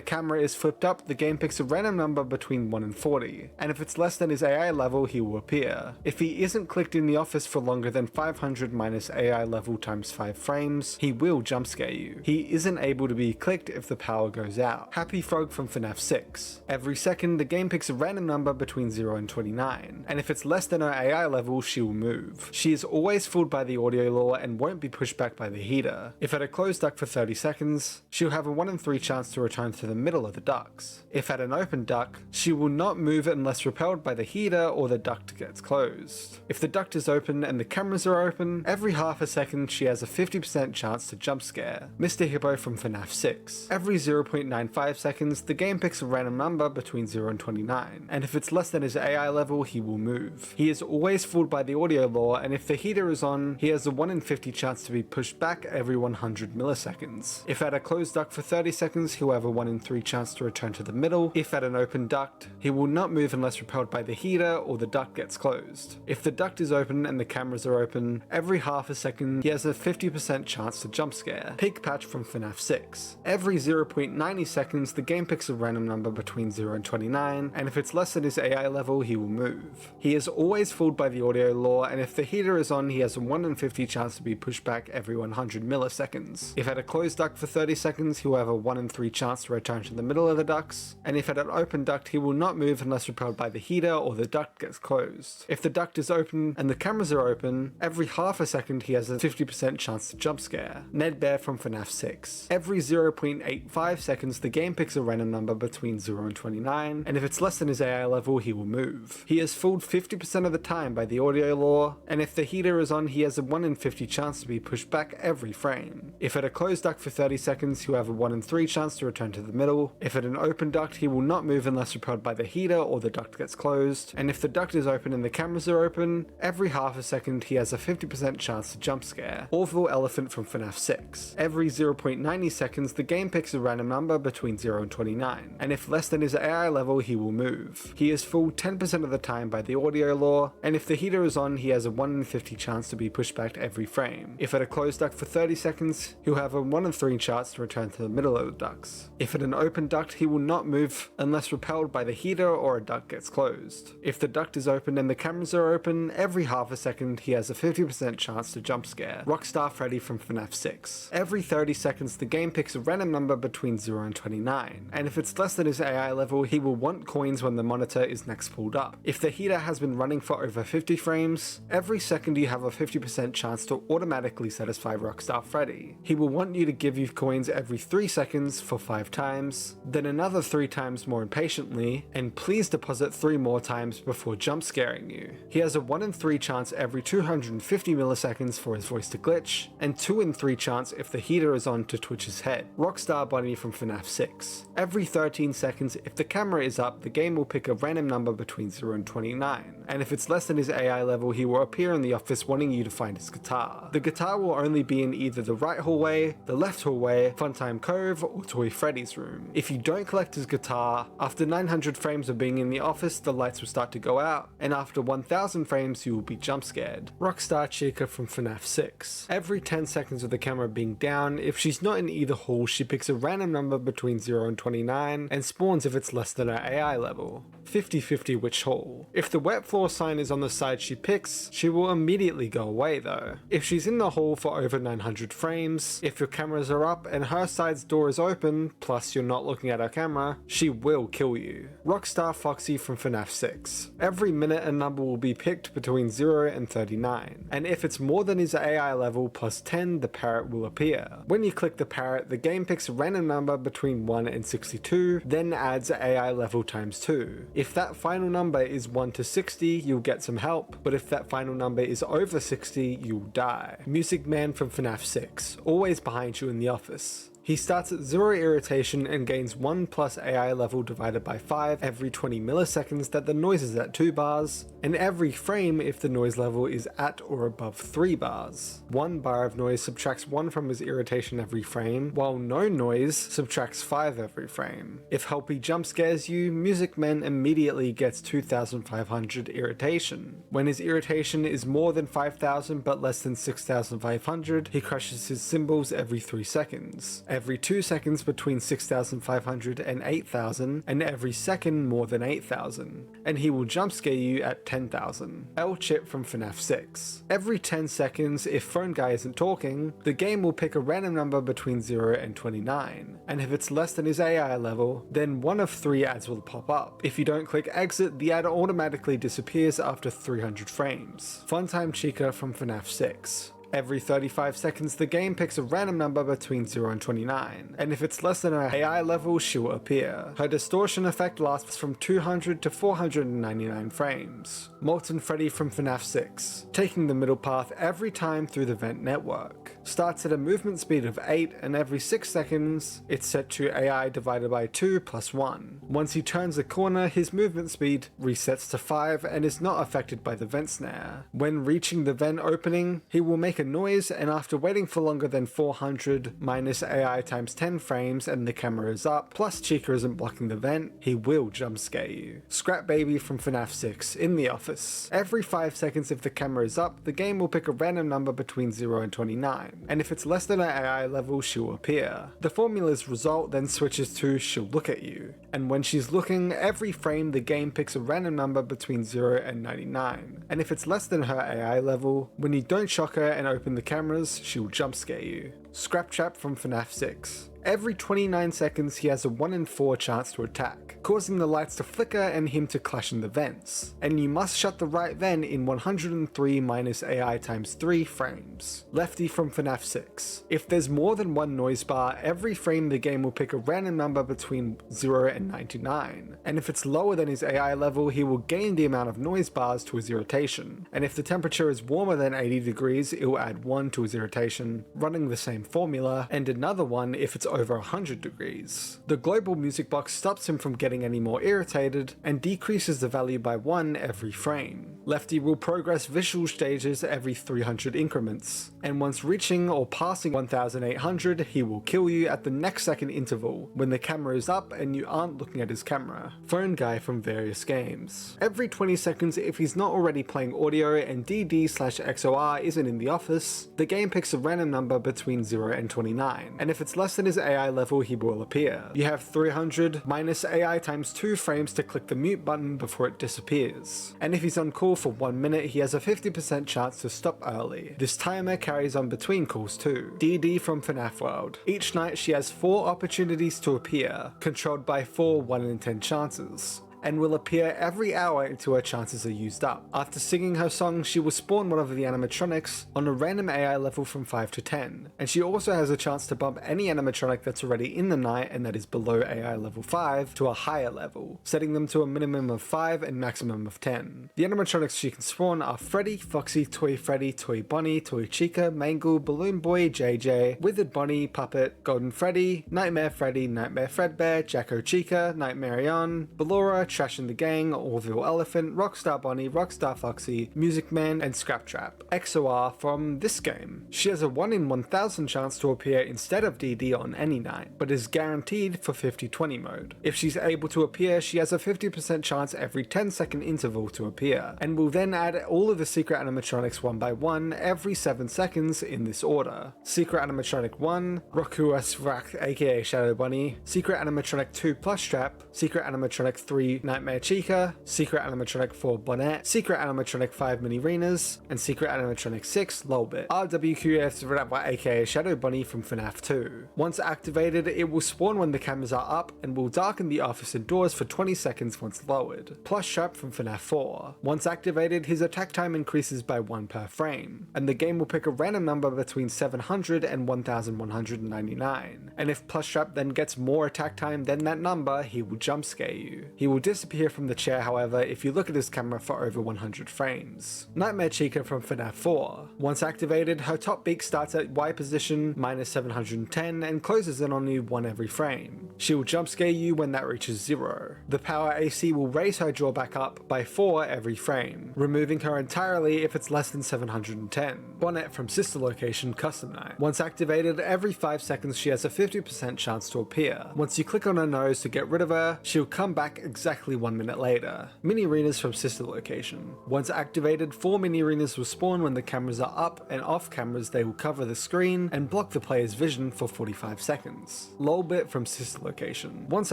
camera is flipped up, the game picks a random number between 1 and 40, and if it's less than his AI level, he will appear. If he isn't clicked in the office for longer than 500 minus AI level times 5 frames, he will jump scare you. He isn't able to be clicked if the power goes out. Happy Frog from FNAF 6. Every second, the game picks a random number between 0 and 29, and if it's less than her AI level, she will move. She is always fooled by the audio law and won't be pushed back by the heater. If at a closed duct for 30 seconds, she'll have a 1 in 3 chance to return to the middle of the ducts. If at an open duct, she will not move unless repelled by the heater or the duct gets closed. If the duct is open and the cameras are open, every half a second she has a 50% chance to jump scare. Mr. Hippo from FNAF 6. Every 0.95 seconds, the game picks a random number between 0 and 29, and if it's less than his AI level, he will move. He is always fooled by the audio law, and if the heater is on, he has a 1 in 50 chance to be pushed back every 100 milliseconds. If at a closed duct for 30 seconds, he'll have a 1 in 3 chance to return to the middle. If at an open duct, he will not move unless repelled by the heater or the duct gets closed. If the duct is open and the cameras are open, every half a second, he has a 50% chance to jump scare. Pig Patch from FNAF 6. Every 0.90 seconds, the game picks a random number between 0 and 29, and if it's less than his AI level, he will move. He is always fooled by the audio law, and if the heater is on, he has a 1 in 50 chance to be pushed back every 100 milliseconds. If at a closed duct for 30 seconds, he will have a 1 in 3 chance to return to the middle of the ducts, and if at an open duct, he will not move unless repelled by the heater or the duct gets closed. If the duct is open and the cameras are open, every half a second he has a 50% chance to jump scare. Ned Bear from FNAF 6. Every 0.85 seconds, the game picks a random number between 0 and 29, and if it's less than his AI level, he will move. He is fooled 50% of the time by the audio law, and if the heater is on, he has a 1 in 50 chance to be pushed back every frame. If at a closed duct for 30 seconds, he'll have a 1 in 3 chance to return to the middle. If at an open duct, he will not move unless repelled by the heater or the duct gets closed, and if the duct is open and the cameras are open, every half a second he has a 50% chance to jump scare. Orville Elephant from FNAF 6. Every 0.90 seconds, the game picks a random number between 0 and 29, and if less than his AI level, he will move. He is fooled 10% of the time by the audio law, and if the heater is on, he has a 1 in 50 chance to be pushed back every frame. If at a closed duct for 30 seconds, he'll have a 1 in 3 chance to return to the middle of the ducts. If at an open duct, he will not move unless repelled by the heater or a duct gets closed. If the duct is open and the cameras are open, every half a second he has a 50% chance to jump scare. Rockstar Freddy from FNAF 6. Every 30 seconds, the game picks a random number between 0 and 29, and if it's less than his AI level, he will want coins when the monitor is next pulled up. If the heater has been running for over 50 frames, every second you have a 50% chance to automatically satisfy Rockstar Freddy. money. He will want you to give you coins every 3 seconds for 5 times, then another 3 times more impatiently, and please deposit 3 more times before jump scaring you. He has a 1 in 3 chance every 250 milliseconds for his voice to glitch, and 2 in 3 chance if the heater is on to twitch his head. Rockstar Bunny from FNAF 6. Every 13 seconds, if the camera is up, the game will pick a random number between 0 and 29, and if it's less than his AI level, he will appear in the office wanting you to find his guitar. The guitar will only be in either the right hallway, the left hallway, Funtime Cove, or Toy Freddy's room. If you don't collect his guitar, after 900 frames of being in the office, the lights will start to go out, and after 1000 frames, you will be jump scared. Rockstar Chica from FNAF 6. Every 10 seconds of the camera being down, if she's not in either hall, she picks a random number between 0 and 29, and spawns if it's less than her AI level. 50-50 which hall. If the wet floor sign is on the side she picks, she will immediately go away though. If she's in the hall for over 900 frames, if your cameras are up and her side's door is open, plus you're not looking at her camera, she will kill you. Rockstar Foxy from FNAF 6. Every minute a number will be picked between 0 and 39, and if it's more than his AI level plus 10, the parrot will appear. When you click the parrot, the game picks a random number between 1 and 62, then adds AI level times 2. If that final number is 1 to 60, you'll get some help, but if that final number is over 60, you'll die. Music Man from FNAF 6, always behind you in the office. He starts at 0 irritation and gains 1 plus AI level divided by 5 every 20 milliseconds that the noise is at 2 bars, and every frame if the noise level is at or above 3 bars. 1 bar of noise subtracts 1 from his irritation every frame, while no noise subtracts 5 every frame. If Helpy jump scares you, Music Man immediately gets 2500 irritation. When his irritation is more than 5000 but less than 6500, he crushes his cymbals every 3 seconds. Every 2 seconds between 6500 and 8000, and every second more than 8000, and he will jump scare you at 10,000. L Chip from FNAF 6. Every 10 seconds, if Phone Guy isn't talking, the game will pick a random number between 0 and 29, and if it's less than his AI level, then one of 3 ads will pop up. If you don't click exit, the ad automatically disappears after 300 frames. Funtime Chica from FNAF 6. Every 35 seconds, the game picks a random number between 0 and 29, and if it's less than her AI level, she will appear. Her distortion effect lasts from 200 to 499 frames. Molten Freddy from FNAF 6. Taking the middle path every time through the vent network. Starts at a movement speed of 8, and every 6 seconds, it's set to AI divided by 2 plus 1. Once he turns the corner, his movement speed resets to 5 and is not affected by the vent snare. When reaching the vent opening, he will make a noise, and after waiting for longer than 400 minus AI times 10 frames and the camera is up, plus Chica isn't blocking the vent, he will jump scare you. Scrap Baby from FNAF 6. In the office. Every 5 seconds if the camera is up, the game will pick a random number between 0 and 29, and if it's less than her AI level, she will appear. The formula's result then switches to she'll look at you, and when she's looking, every frame the game picks a random number between 0 and 99, and if it's less than her AI level, when you don't shock her and open the cameras, she'll jump scare you. Scrap Trap from FNAF 6. Every 29 seconds he has a 1 in 4 chance to attack, causing the lights to flicker and him to clash in the vents, and you must shut the right vent in 103 minus AI times 3 frames. Lefty from FNAF 6. If there's more than 1 noise bar, every frame the game will pick a random number between 0 and 99, and if it's lower than his AI level, he will gain the amount of noise bars to his irritation, and if the temperature is warmer than 80 degrees, it will add 1 to his irritation, running the same formula, and another one if it's over 100 degrees. The global music box stops him from getting any more irritated and decreases the value by 1 every frame. Lefty will progress visual stages every 300 increments, and once reaching or passing 1800, he will kill you at the next second interval when the camera is up and you aren't looking at his camera. Phone Guy from various games. Every 20 seconds if he's not already playing audio and DD/XOR isn't in the office, the game picks a random number between 0 and 29, and if it's less than his AI level, he will appear. You have 300 minus AI times 2 frames to click the mute button before it disappears, and if he's on call for 1 minute, he has a 50% chance to stop early. This timer carries on between calls too. DD from FNAF World. Each night she has 4 opportunities to appear, controlled by 4 1 in 10 chances. and will appear every hour until her chances are used up. After singing her song, she will spawn one of the animatronics on a random AI level from 5 to 10, and she also has a chance to bump any animatronic that's already in the night and that is below AI level 5 to a higher level, setting them to a minimum of 5 and maximum of 10. The animatronics she can spawn are Freddy, Foxy, Toy Freddy, Toy Bonnie, Toy Chica, Mangle, Balloon Boy, JJ, Withered Bonnie, Puppet, Golden Freddy, Nightmare Freddy, Nightmare Fredbear, Jacko Chica, Nightmarion, Ballora, Trash in the Gang, Orville Elephant, Rockstar Bonnie, Rockstar Foxy, Music Man, and Scrap Trap. XOR from this game. She has a 1 in 1000 chance to appear instead of DD on any night, but is guaranteed for 50-20 mode. If she's able to appear, she has a 50% chance every 10-second interval to appear, and will then add all of the secret animatronics one by one every 7 seconds in this order. Secret animatronic 1, Rokuas Rak aka Shadow Bunny, Secret animatronic 2 Plush Trap, Secret animatronic 3 Nightmare Chica, Secret animatronic 4 Bonnet, Secret animatronic 5 Mini Renas, and Secret animatronic 6 Lolbit. RWQS Rapwa aka Shadow Bunny from FNAF 2. Once activated, it will spawn when the cameras are up and will darken the office and doors for 20 seconds once lowered. Plush Trap from FNAF 4. Once activated, his attack time increases by 1 per frame, and the game will pick a random number between 700 and 1199. And if Plush Trap then gets more attack time than that number, he will jump scare you. He will disappear from the chair, however, if you look at his camera for over 100 frames. Nightmare Chica from FNAF 4. Once activated, her top beak starts at Y position -710 and closes in on you 1 every frame. She will jump scare you when that reaches 0. The power AC will raise her jaw back up by 4 every frame, removing her entirely if it's less than 710. Bonnet from Sister Location Custom Night. Once activated, every 5 seconds she has a 50% chance to appear. Once you click on her nose to get rid of her, she'll come back exactly 1 minute later. Mini Arenas from Sister Location. Once activated, 4 Mini Arenas will spawn when the cameras are up, and off cameras they will cover the screen and block the player's vision for 45 seconds. Lolbit from Sister Location. Once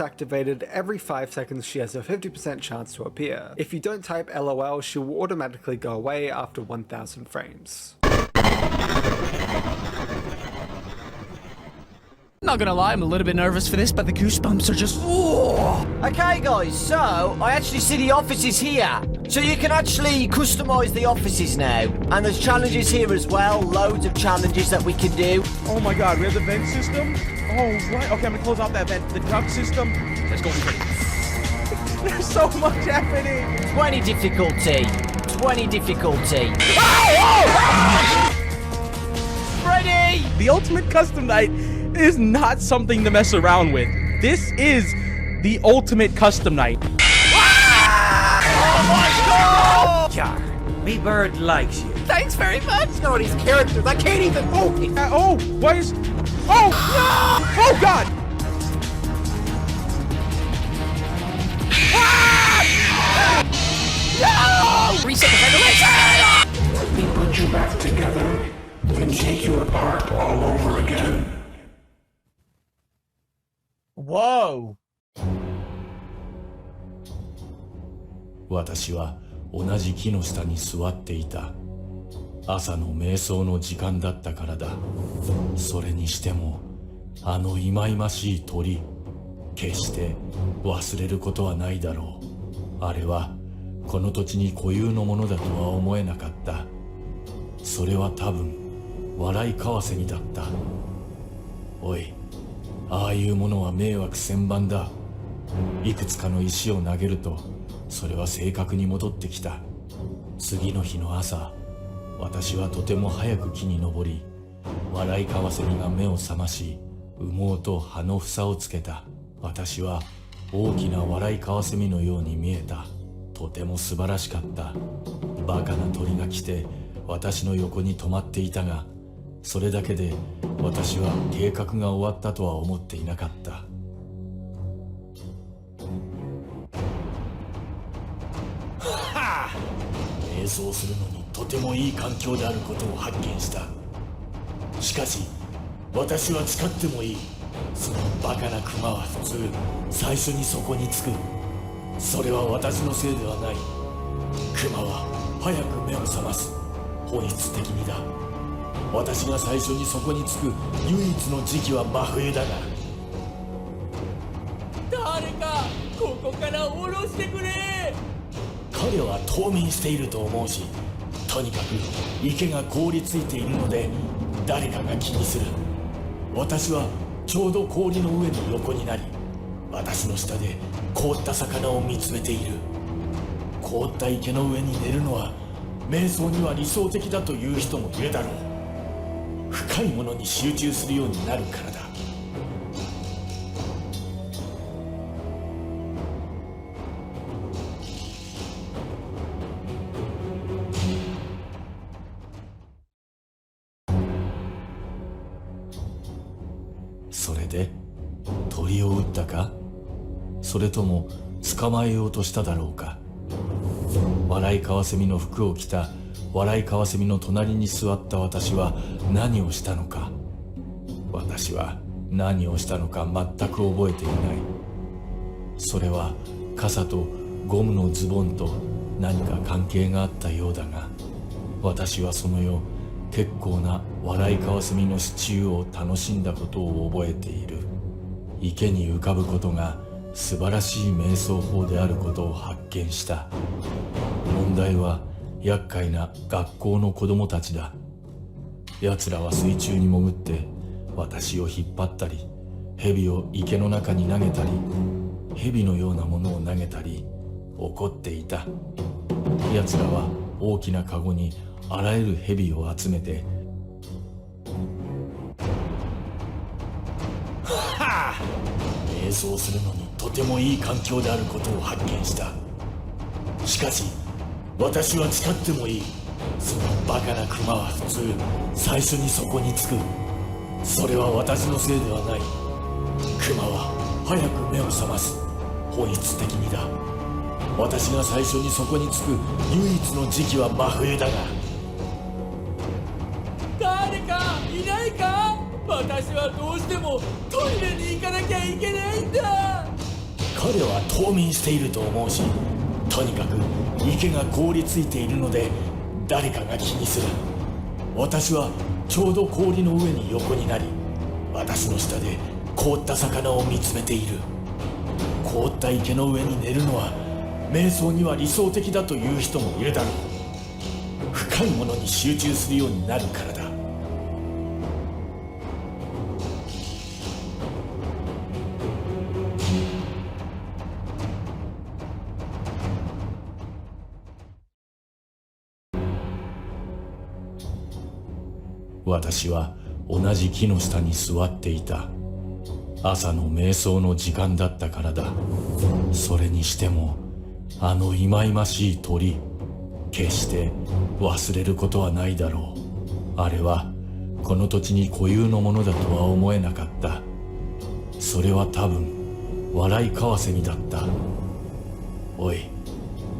activated, every 5 seconds she has a 50% chance to appear. If you don't type LOL, she will automatically go away after 1000 frames. Not gonna lie, I'm a little bit nervous for this, but the goosebumps are just... Ooh. Okay guys, so I actually see the offices here. So you can actually customise the offices now. And there's challenges here as well, loads of challenges that we can do. Oh my god, we have the vent system? Oh, right. Okay, I'm gonna close off that vent. The duct system. Let's go. There's so much happening. 20 difficulty. 20 difficulty. Freddy! The Ultimate Custom Night is not something to mess around with. This is the Ultimate Custom Night. Oh my god! Jar, me bird likes you. Thanks very much. No, these characters, I can't even move. Why is... Oh! No! Oh god! No! Reset the ventilation! Let me put you back together and take you apart all over again. Whoa! 私は同じ木の下に座っていた。朝の瞑想の時間だったからだ。それにしても、あの忌々しい鳥、決して忘れることはないだろう。あれはこの土地に固有のものだとは思えなかった。それは多分、笑いカワセミだった。おい、ああいうものは迷惑千万だ。いくつかの石を投げると、それは正確に戻ってきた。次の日の朝、私はとても早く木に登り、笑いカワセミが目を覚まし、羽毛と葉の房をつけた。私は大きな笑いカワセミのように見えた。とても素晴らしかった。バカな鳥が来て私の横に止まっていたが、それだけで私は計画が終わったとは思っていなかった。瞑想するのにとてもいい環境であることを発見した。しかし私は誓ってもいい。そのバカなクマは普通最初にそこに着く。それは私のせいではない。クマは早く目を覚ます。本質的にだ。私が最初にそこに着く唯一の時期は真冬だが。誰かここから下ろしてくれ。彼は冬眠していると思うし、とにかく池が凍りついているので誰かが気にする。私はちょうど氷の上に横になり、私の下で凍った魚を見つめている。凍った池の上に寝るのは瞑想には理想的だという人もいるだろう。深いものに集中するようになるからだ。それで鳥を撃ったか、それとも捕まえようとしただろうか。笑いカワセミの服を着た笑いカワセミの隣に座った私は何をしたのか。私は何をしたのか全く覚えていない。それは傘とゴムのズボンと何か関係があったようだが、私はその夜結構な笑いカワセミのシチューを楽しんだことを覚えている。池に浮かぶことが素晴らしい瞑想法であることを発見した。問題は厄介な学校の子供たちだ。奴らは水中に潜って私を引っ張ったり、蛇を池の中に投げたり、蛇のようなものを投げたり、怒っていた。奴らは大きなカゴにあらゆる蛇を集めて、はあ、瞑想するのにとてもいい環境であることを発見した。しかし私は誓ってもいい。そのバカなクマは普通最初にそこに着く。それは私のせいではない。クマは早く目を覚ます。本質的にだ。私が最初にそこに着く唯一の時期は真冬だが。誰かいないか。私はどうしてもトイレに行かなきゃいけないんだ。彼は冬眠していると思うし、とにかく池が凍りついているので誰かが気にする。私はちょうど氷の上に横になり、私の下で凍った魚を見つめている。凍った池の上に寝るのは瞑想には理想的だという人もいるだろう。深いものに集中するようになるからだ。私は同じ木の下に座っていた。朝の瞑想の時間だったからだ。それにしてもあの忌々しい鳥、決して忘れることはないだろう。あれはこの土地に固有のものだとは思えなかった。それは多分笑いカワセミだった。おい、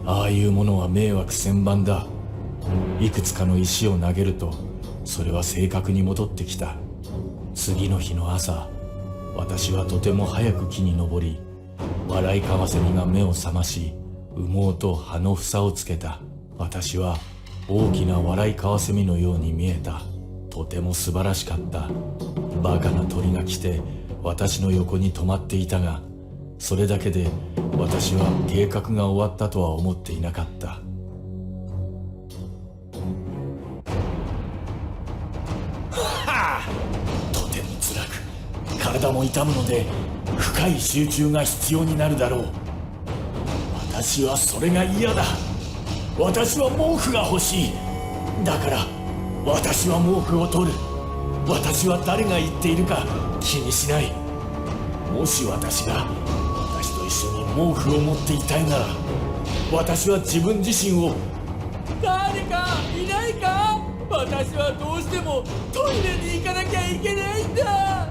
ああいうものは迷惑千万だ。いくつかの石を投げるとそれは正確に戻ってきた。次の日の朝、私はとても早く木に登り、笑いカワセミが目を覚まし、羽毛と葉の房をつけた。私は大きな笑いカワセミのように見えた。とても素晴らしかった。バカな鳥が来て私の横に止まっていたが、それだけで私は計画が終わったとは思っていなかった。とても辛く、体も痛むので深い集中が必要になるだろう。私はそれが嫌だ。私は毛布が欲しい。だから私は毛布を取る。私は誰が言っているか気にしない。もし私が私と一緒に毛布を持っていたいなら、私は自分自身を、誰かいないか。私はどうしてもトイレに行かなきゃいけないんだ。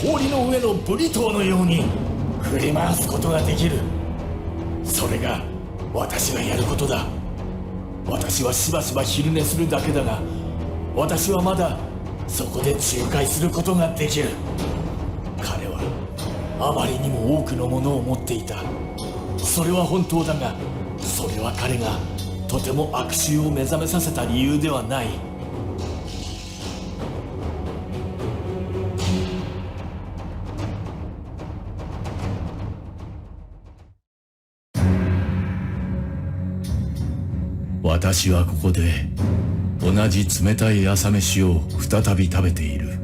氷の上のブリトーのように振り回すことができる。それが私がやることだ。私はしばしば昼寝するだけだが、私はまだそこで仲介することができる。彼はあまりにも多くのものを持っていた。それは本当だが、それは彼がとても悪臭を目覚めさせた理由ではない。私はここで同じ冷たい朝飯を再び食べている。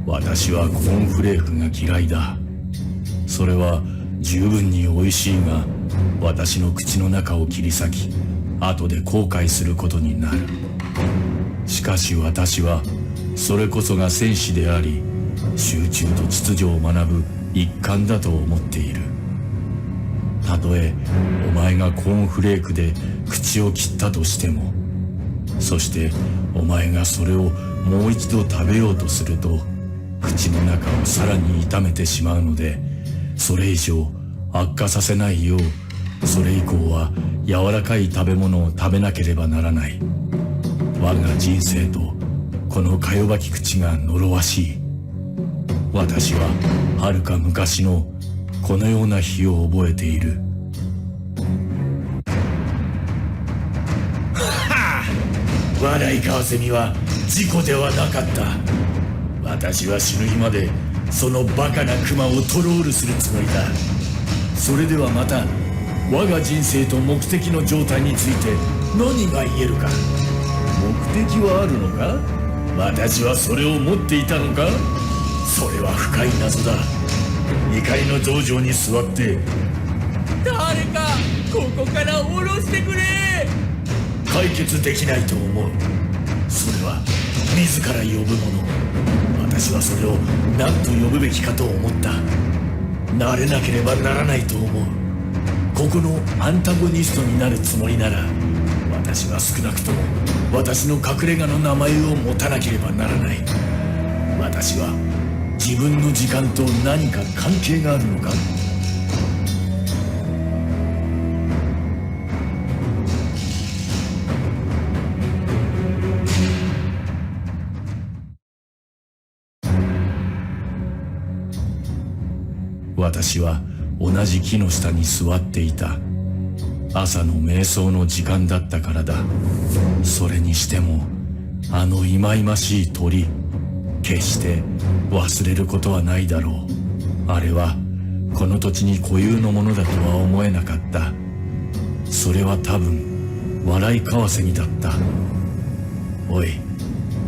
私はコーンフレークが嫌いだ。それは十分に美味しいが、私の口の中を切り裂き、後で後悔することになる。しかし私はそれこそが戦士であり、集中と秩序を学ぶ一環だと思っている。たとえお前がコーンフレークで口を切ったとしても、そしてお前がそれをもう一度食べようとすると、口の中をさらに痛めてしまうので、それ以上悪化させないよう、それ以降は柔らかい食べ物を食べなければならない。我が人生とこのかよばき口が呪わしい。私は遥か昔のこのような日を覚えている。笑いかわせみは事故ではなかった。私は死ぬ日までそのバカなクマをトロールするつもりだ。それではまた我が人生と目的の状態について何が言えるか。目的はあるのか？私はそれを持っていたのか？それは深い謎だ。2階の道場に座って、誰かここから下ろしてくれ。解決できないと思う。それは自ら呼ぶもの。私はそれを何と呼ぶべきかと思った。慣れなければならないと思う。ここのアンタゴニストになるつもりなら、私は少なくとも私の隠れ家の名前を持たなければならない。私は自分の時間と何か関係があるのか？私は同じ木の下に座っていた。朝の瞑想の時間だったからだ。それにしてもあの忌々しい鳥、決して忘れることはないだろう。あれはこの土地に固有のものだとは思えなかった。それは多分笑いカワセミだった。おい、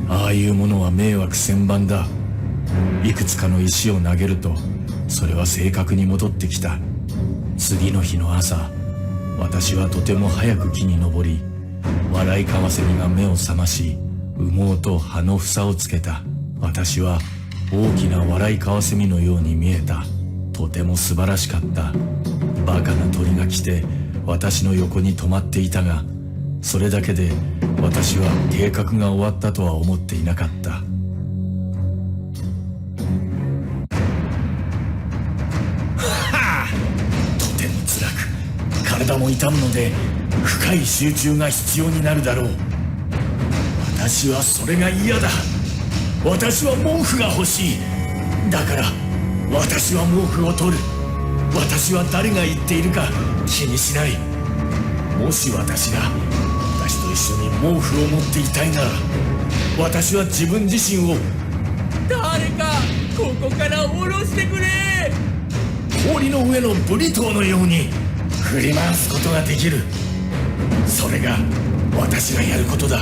ああいうものは迷惑千万だ。いくつかの石を投げるとそれは正確に戻ってきた。次の日の朝、私はとても早く木に登り、笑いカワセミが目を覚まし、羽毛と葉の房をつけた。私は大きな笑いカワセミのように見えた。とても素晴らしかった。バカな鳥が来て私の横に止まっていたが、それだけで私は計画が終わったとは思っていなかった。体も痛むので深い集中が必要になるだろう。私はそれが嫌だ。私は毛布が欲しい。だから私は毛布を取る。私は誰が言っているか気にしない。もし私と一緒に毛布を持っていたいなら、私は自分自身を、誰かここから下ろしてくれ。氷の上のブリトーのように振り回すことができる。それが私がやることだ。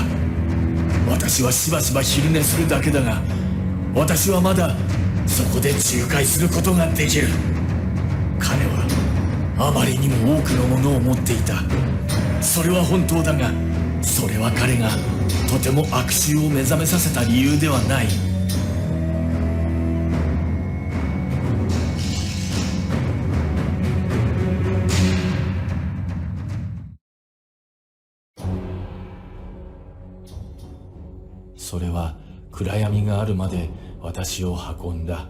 私はしばしば昼寝するだけだが、私はまだそこで仲介することができる。彼はあまりにも多くのものを持っていた。それは本当だが、それは彼がとても悪臭を目覚めさせた理由ではない。それは暗闇があるまで私を運んだ。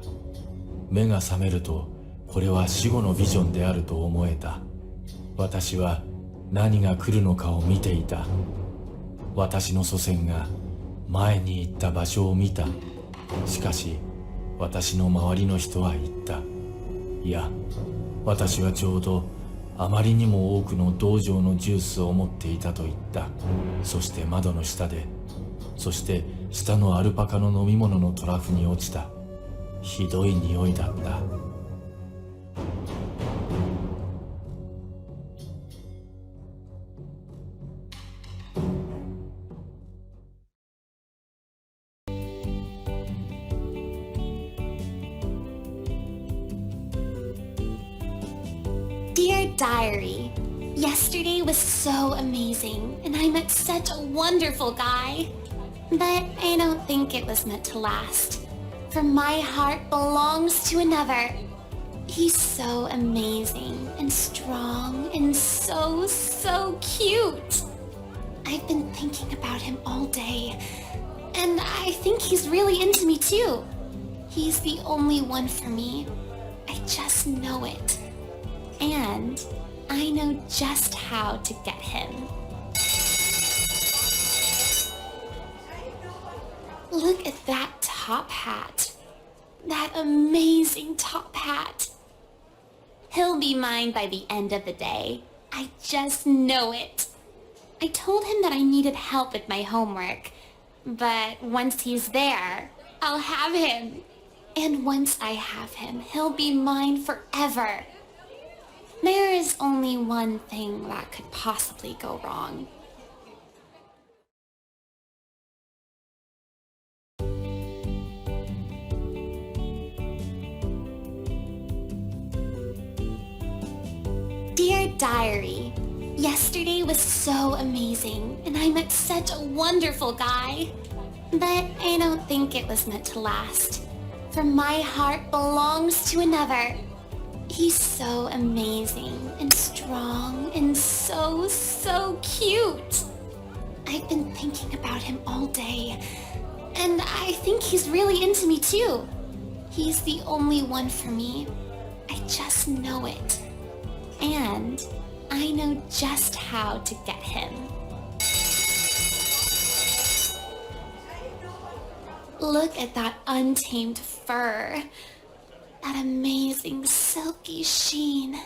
目が覚めるとこれは死後のビジョンであると思えた。私は何が来るのかを見ていた。私の祖先が前に行った場所を見た。しかし私の周りの人は言った。いや、私はちょうどあまりにも多くの道場のジュースを持っていたと言った。そして窓の下で、そして下のアルパカの飲み物のトラフに落ちた。ひどい匂いだった。Diary, yesterday was so amazing, and I met such a wonderful guy. But I don't think it was meant to last, for my heart belongs to another. He's so amazing and strong and so cute. I've been thinking about him all day, and I think he's really into me too. He's the only one for me. I just know it. And I know just how to get him. Look at that top hat. That amazing top hat. He'll be mine by the end of the day. I just know it. I told him that I needed help with my homework, but once he's there, I'll have him. And once I have him, he'll be mine forever. There is only one thing that could possibly go wrong. Dear Diary, yesterday was so amazing, and I met such a wonderful guy. But I don't think it was meant to last, for my heart belongs to another. He's so amazing and strong and so cute. I've been thinking about him all day, and I think he's really into me too. He's the only one for me. I just know it. And I know just how to get him. Look at that untamed fur. That amazing silky sheen.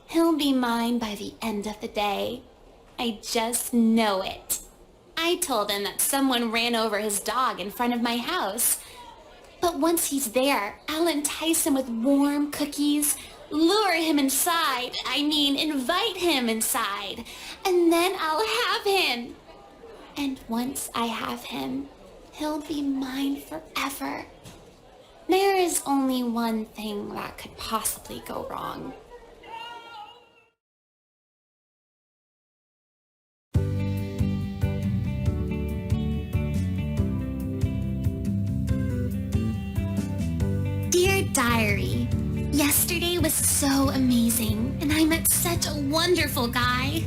He'll be mine by the end of the day. I just know it. I told him that someone ran over his dog in front of my house. But once he's there, I'll entice him with warm cookies, lure him inside, invite him inside, and then I'll have him. And once I have him, he'll be mine forever. There is only one thing that could possibly go wrong. Dear Diary, yesterday was so amazing, and I met such a wonderful guy.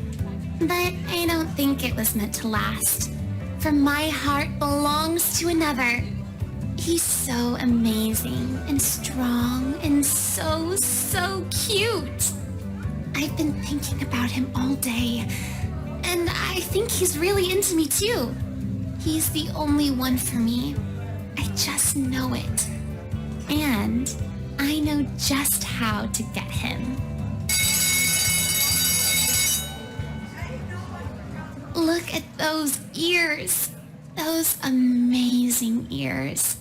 But I don't think it was meant to last, for my heart belongs to another. He's so amazing and strong and so cute. I've been thinking about him all day, and I think he's really into me too. He's the only one for me. I just know it. And I know just how to get him. Look at those ears. Those amazing ears.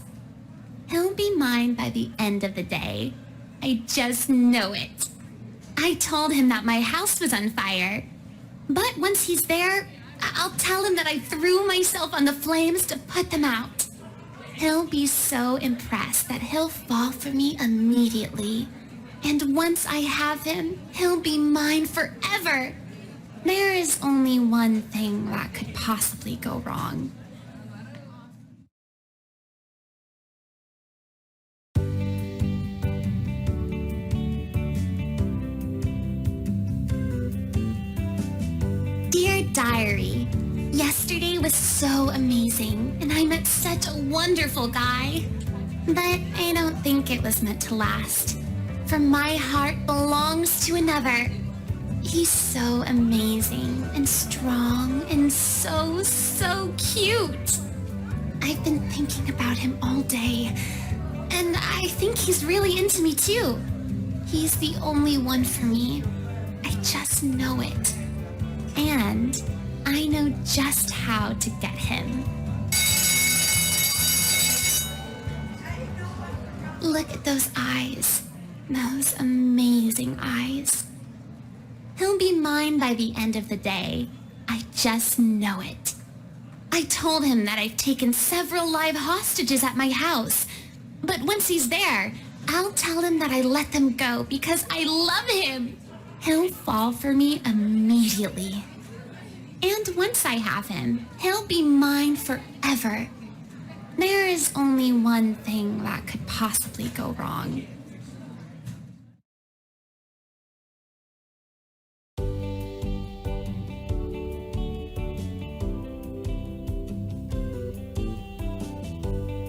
He'll be mine by the end of the day. I just know it. I told him that my house was on fire. But once he's there, I'll tell him that I threw myself on the flames to put them out. He'll be so impressed that he'll fall for me immediately. And once I have him, he'll be mine forever. There is only one thing that could possibly go wrong. Dear Diary, yesterday was so amazing, and I met such a wonderful guy. But I don't think it was meant to last, for my heart belongs to another. He's so amazing and strong and so cute. I've been thinking about him all day, and I think he's really into me too. He's the only one for me. I just know it. And I know just how to get him. Look at those eyes. Those amazing eyes. He'll be mine by the end of the day. I just know it. I told him that I've taken several live hostages at my house. But once he's there, I'll tell him that I let them go because I love him. He'll fall for me immediately. And once I have him, he'll be mine forever. There is only one thing that could possibly go wrong.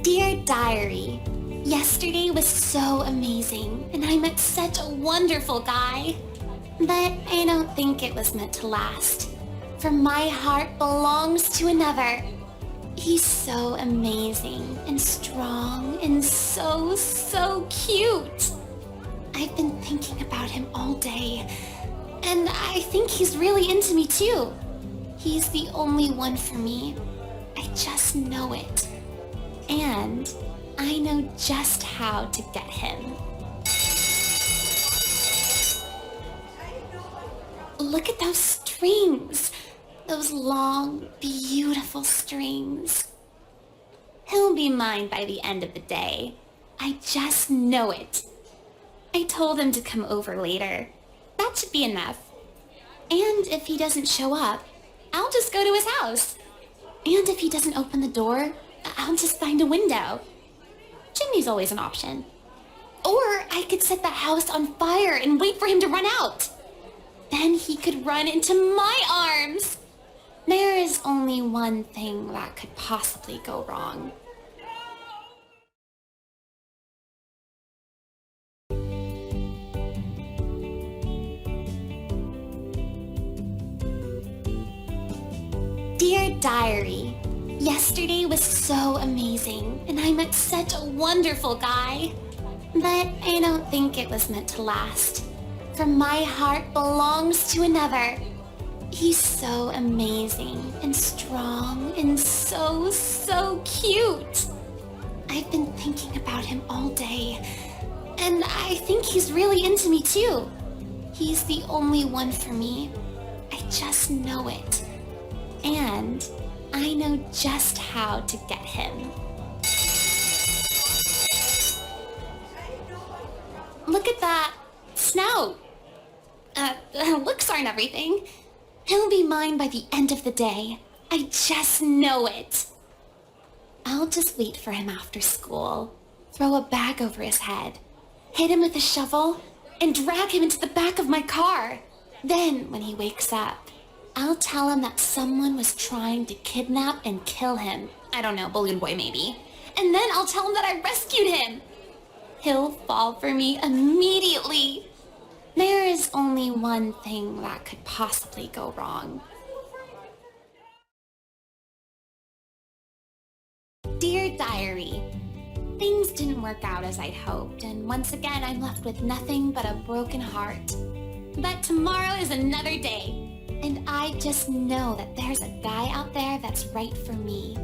Dear Diary, yesterday was so amazing, and I met such a wonderful guy. But I don't think it was meant to last, for my heart belongs to another. He's so amazing and strong and so cute. I've been thinking about him all day, and I think he's really into me too. He's the only one for me. I just know it. And I know just how to get him. Look at those strings. Those long, beautiful strings. He'll be mine by the end of the day. I just know it. I told him to come over later. That should be enough. And if he doesn't show up, I'll just go to his house. And if he doesn't open the door, I'll just find a window. Chimney's always an option. Or I could set the house on fire and wait for him to run out. Then he could run into my arms. There is only one thing that could possibly go wrong. Dear Diary, yesterday was so amazing, and I met such a wonderful guy. But I don't think it was meant to last, for my heart belongs to another. He's so amazing and strong and so cute. I've been thinking about him all day, and I think he's really into me too. He's the only one for me. I just know it. And I know just how to get him. Look at that snout. Looks aren't everything. He'll be mine by the end of the day. I just know it. I'll just wait for him after school, throw a bag over his head, hit him with a shovel, and drag him into the back of my car. Then, when he wakes up, I'll tell him that someone was trying to kidnap and kill him. I don't know, Balloon Boy maybe. And then I'll tell him that I rescued him. He'll fall for me immediately. There is only one thing that could possibly go wrong. Dear Diary, things didn't work out as I'd hoped, and once again I'm left with nothing but a broken heart. But tomorrow is another day, and I just know that there's a guy out there that's right for me.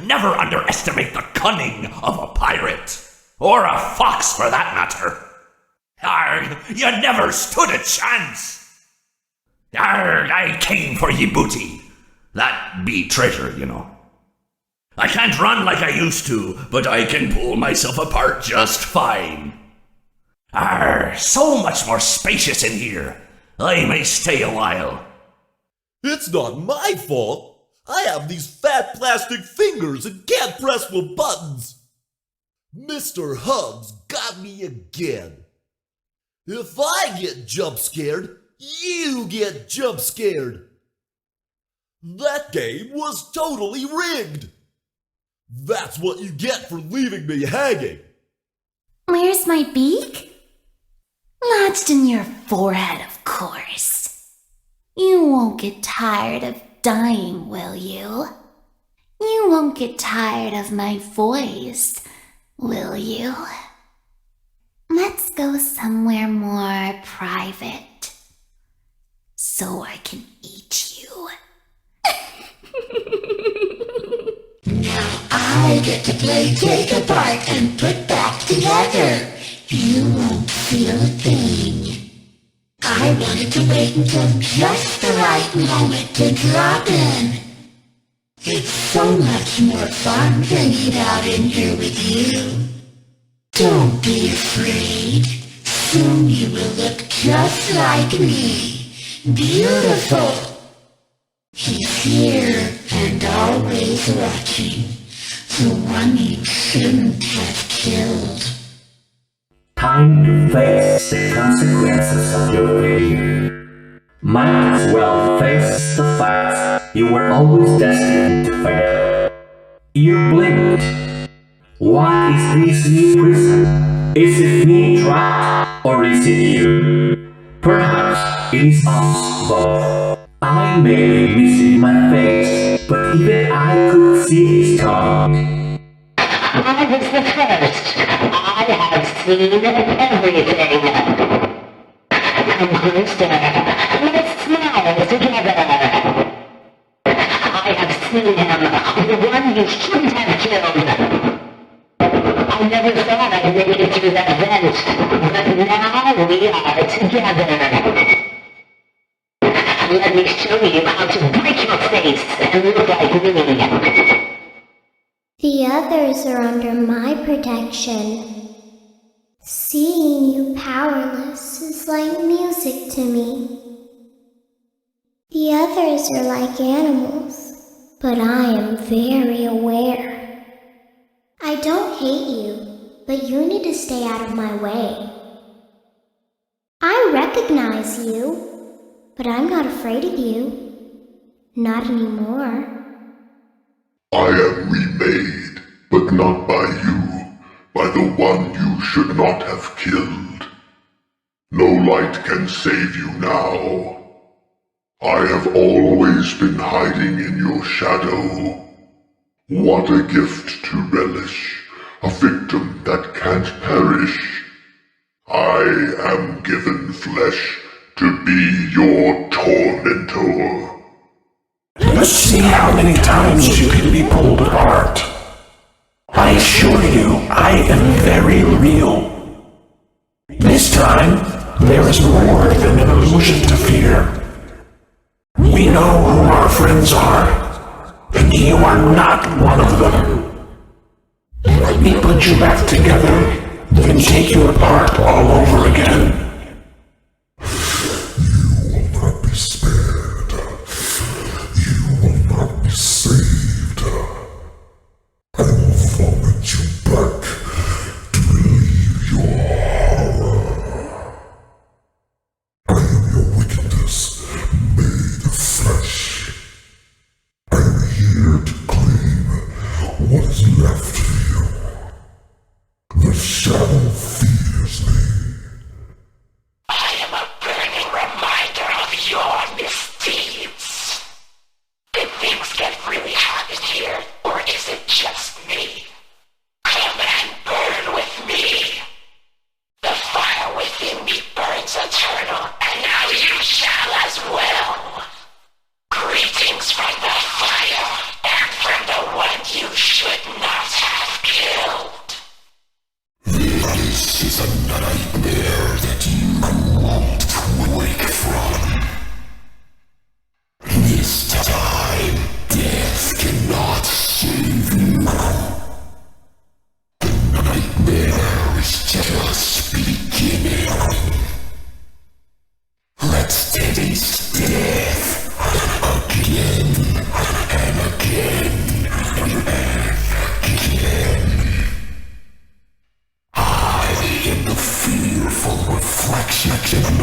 Never underestimate the cunning of a pirate. Or a fox, for that matter. Arg, you never stood a chance. Arg, I came for ye booty. That be treasure, you know. I can't run like I used to, but I can pull myself apart just fine. Arr, so much more spacious in here. I may stay a while. It's not my fault. I have these fat plastic fingers and can't press the buttons. Mr. Hugs got me again. If I get jump scared, you get jump scared. That game was totally rigged. That's what you get for leaving me hanging. Where's my beak? Lodged in your forehead, of course. You won't get tired of dying, will you? You won't get tired of my voice, will you? Let's go somewhere more private, so I can eat you. Now I get to play take apart and put back together. You won't feel a thing. I wanted to wait until just the right moment to drop in. It's so much more fun hanging out in here with you. Don't be afraid. Soon you will look just like me. Beautiful. He's here and always watching. The one you shouldn't have killed. Time to face the consequences of your failure. Might as well face the facts. You were always destined to fail. You blinked. What is this new prison? Is it me trapped, or is it you? Perhaps it is us both. I may be missing my face, but even I could see his tongue. I was the first. I have seen everything. Come closer. Let's smile together. I have seen him, the one you shouldn't have killed. I never thought I'd make it through that vent, but now we are together. Let me show you how to break your face and look like me. The others are under my protection. Seeing you powerless is like music to me. The others are like animals, but I am very aware. I don't hate you, but you need to stay out of my way. I recognize you, but I'm not afraid of you. Not anymore. I am remade, but not by you, by the one you should not have killed. No light can save you now. I have always been hiding in your shadow. What a gift to relish, a victim that can't perish. I am given flesh to be your tormentor. Let's see how many times you can be pulled apart. I assure you, I am very real. This time, there is more than an illusion to fear. We know who our friends are, and you are not one of them. Let me put you back together, then take you apart all over again. Saved. I will vomit you back to relieve your horror. I am your wickedness made of flesh. I am here to claim what is left of you. The shadow fears me.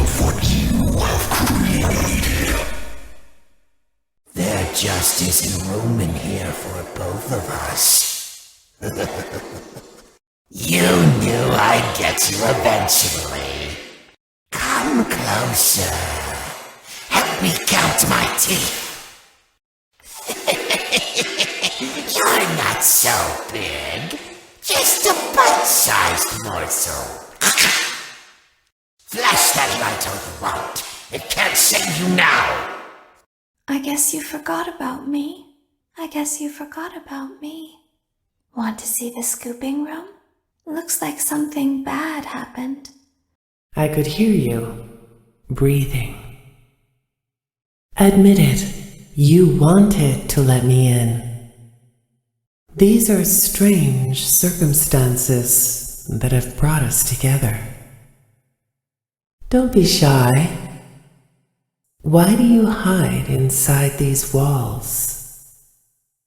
of what you have created. There just isn't room in here for both of us. You knew I'd get you eventually. Come closer. Help me count my teeth. You're not so big. Just a bite-sized morsel. Flash that light or you won't. It can't save you now. I guess you forgot about me. Want to see the scooping room? Looks like something bad happened. I could hear you breathing. Admit it, you wanted to let me in. These are strange circumstances that have brought us together. Don't be shy. Why do you hide inside these walls?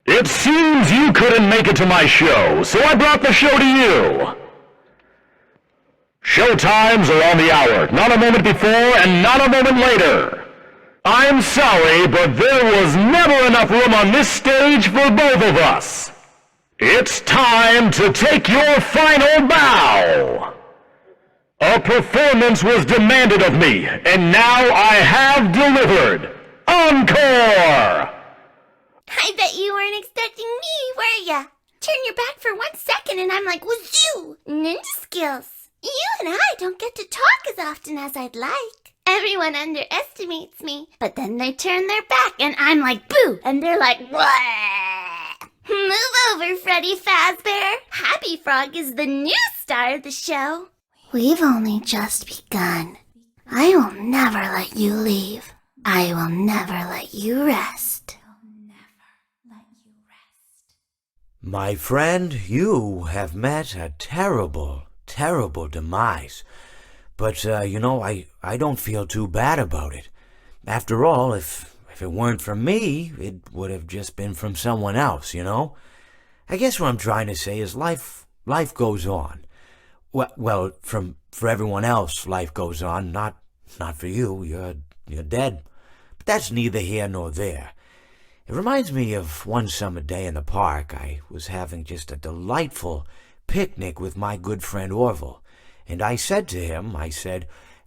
It seems you couldn't make it to my show, so I brought the show to you. Show times are on the hour, not a moment before and not a moment later. I'm sorry, but there was never enough room on this stage for both of us. It's time to take your final bow. A performance was demanded of me, and now I have delivered. Encore! I bet you weren't expecting me, were ya? Turn your back for 1 second and I'm like, wazoo! Ninja skills. You and I don't get to talk as often as I'd like. Everyone underestimates me, but then they turn their back and I'm like, boo! And they're like, what? Move over, Freddy Fazbear. Happy Frog is the new star of the show. We've only just begun. I will never let you leave. I will never let you rest. My friend, you have met a terrible, terrible demise. But, I don't feel too bad about it. After all, if it weren't from me, it would have just been from someone else, you know? I guess what I'm trying to say is life goes on. Well, for everyone else, life goes on, not for you, you're dead. But that's neither here nor there. It reminds me of one summer day in the park. I was having just a delightful picnic with my good friend Orville. And I said to him,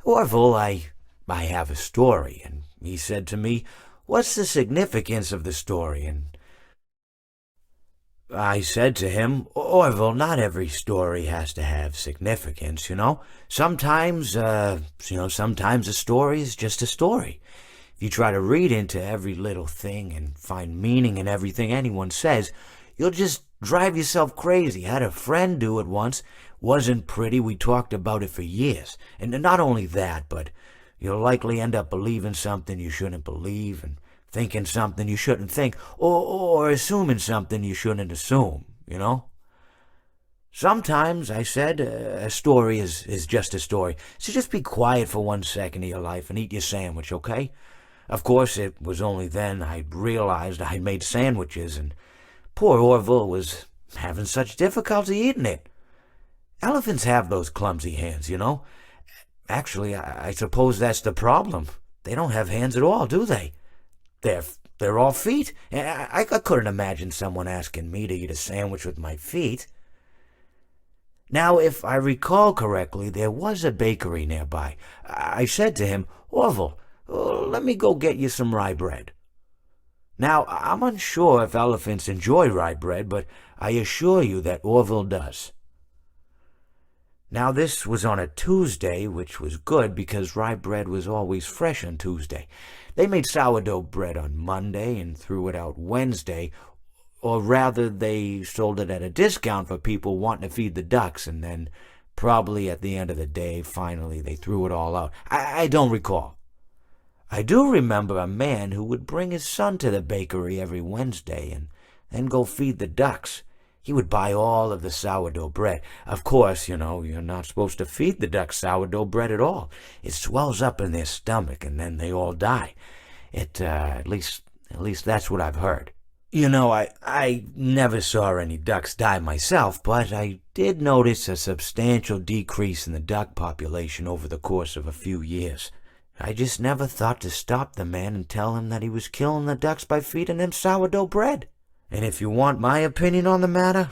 Orville, I have a story. And he said to me, what's the significance of the story? And I said to him, Orville, not every story has to have significance, you know? Sometimes a story is just a story. If you try to read into every little thing and find meaning in everything anyone says, you'll just drive yourself crazy. I had a friend do it once. Wasn't pretty. We talked about it for years. And not only that, but you'll likely end up believing something you shouldn't believe and thinking something you shouldn't think, or assuming something you shouldn't assume, you know? Sometimes, I said, a story is just a story. So just be quiet for 1 second of your life and eat your sandwich, okay? Of course, it was only then I realized I'd made sandwiches, and poor Orville was having such difficulty eating it. Elephants have those clumsy hands, you know? Actually, I suppose that's the problem. They don't have hands at all, do they? They're all feet. I couldn't imagine someone asking me to eat a sandwich with my feet. Now, if I recall correctly, there was a bakery nearby. I said to him, Orville, let me go get you some rye bread. Now, I'm unsure if elephants enjoy rye bread, but I assure you that Orville does. Now, this was on a Tuesday, which was good because rye bread was always fresh on Tuesday. They made sourdough bread on Monday and threw it out Wednesday, or rather, they sold it at a discount for people wanting to feed the ducks, and then probably at the end of the day, finally, they threw it all out. I don't recall. I do remember a man who would bring his son to the bakery every Wednesday and then go feed the ducks. He would buy all of the sourdough bread. Of course, you know, you're not supposed to feed the ducks sourdough bread at all. It swells up in their stomach and then they all die. At least that's what I've heard. You know, I never saw any ducks die myself, but I did notice a substantial decrease in the duck population over the course of a few years. I just never thought to stop the man and tell him that he was killing the ducks by feeding them sourdough bread. And if you want my opinion on the matter,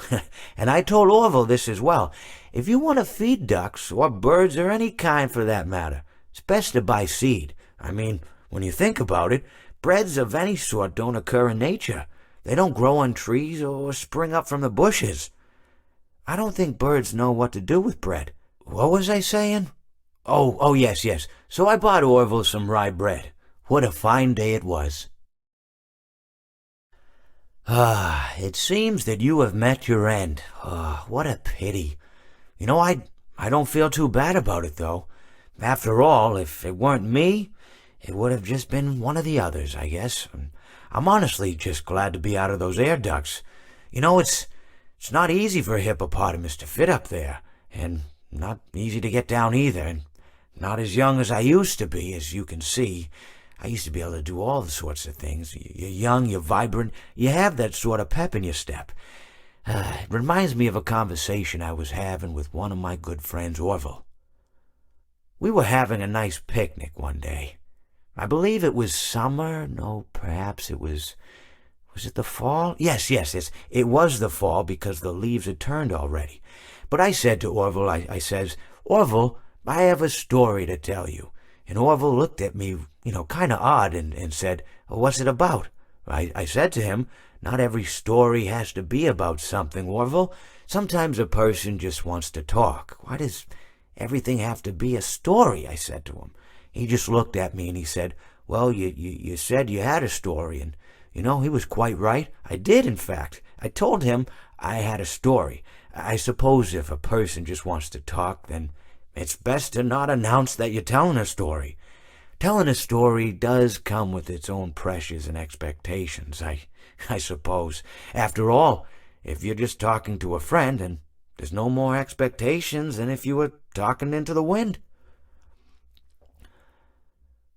and I told Orville this as well, if you want to feed ducks, or birds, or any kind for that matter, it's best to buy seed. I mean, when you think about it, breads of any sort don't occur in nature. They don't grow on trees or spring up from the bushes. I don't think birds know what to do with bread. What was I saying? Oh, yes. So I bought Orville some rye bread. What a fine day it was. It seems that you have met your end. What a pity. You know, I don't feel too bad about it, though. After all, if it weren't me, it would have just been one of the others, I guess. I'm honestly just glad to be out of those air ducts. You know, it's not easy for a hippopotamus to fit up there, and not easy to get down either, and not as young as I used to be, as you can see. I used to be able to do all the sorts of things. You're young, you're vibrant, you have that sort of pep in your step. It reminds me of a conversation I was having with one of my good friends, Orville. We were having a nice picnic one day. I believe it was summer. No, perhaps it was... Was it the fall? Yes, it was the fall because the leaves had turned already. But I said to Orville, I says, Orville, I have a story to tell you. And Orville looked at me, kind of odd and said, what's it about? I said to him, not every story has to be about something, Orville. Sometimes a person just wants to talk. Why does everything have to be a story? I said to him. He just looked at me and he said, well, you said you had a story, and he was quite right. I did, in fact. I told him I had a story. I suppose if a person just wants to talk, then it's best to not announce that you're telling a story. Telling a story does come with its own pressures and expectations, I suppose. After all, if you're just talking to a friend, then there's no more expectations than if you were talking into the wind.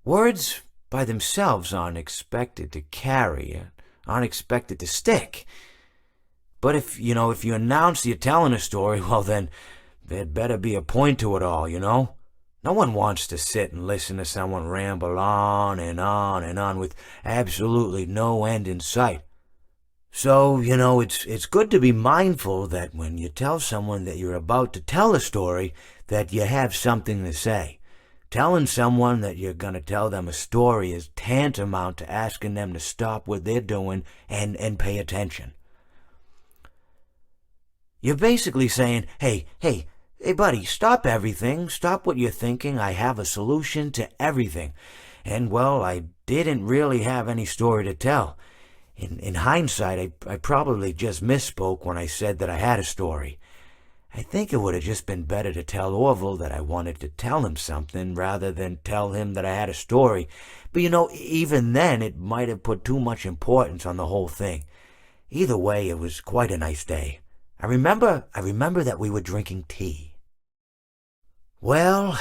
Words by themselves aren't expected to carry, aren't expected to stick. But if you announce you're telling a story, well then, there'd better be a point to it all, No one wants to sit and listen to someone ramble on and on and on with absolutely no end in sight. So, it's good to be mindful that when you tell someone that you're about to tell a story, that you have something to say. Telling someone that you're going to tell them a story is tantamount to asking them to stop what they're doing and pay attention. You're basically saying, hey, buddy, stop everything. Stop what you're thinking. I have a solution to everything. And, well, I didn't really have any story to tell. In hindsight, I probably just misspoke when I said that I had a story. I think it would have just been better to tell Orville that I wanted to tell him something rather than tell him that I had a story. But even then it might have put too much importance on the whole thing. Either way, it was quite a nice day. I remember that we were drinking tea. Well,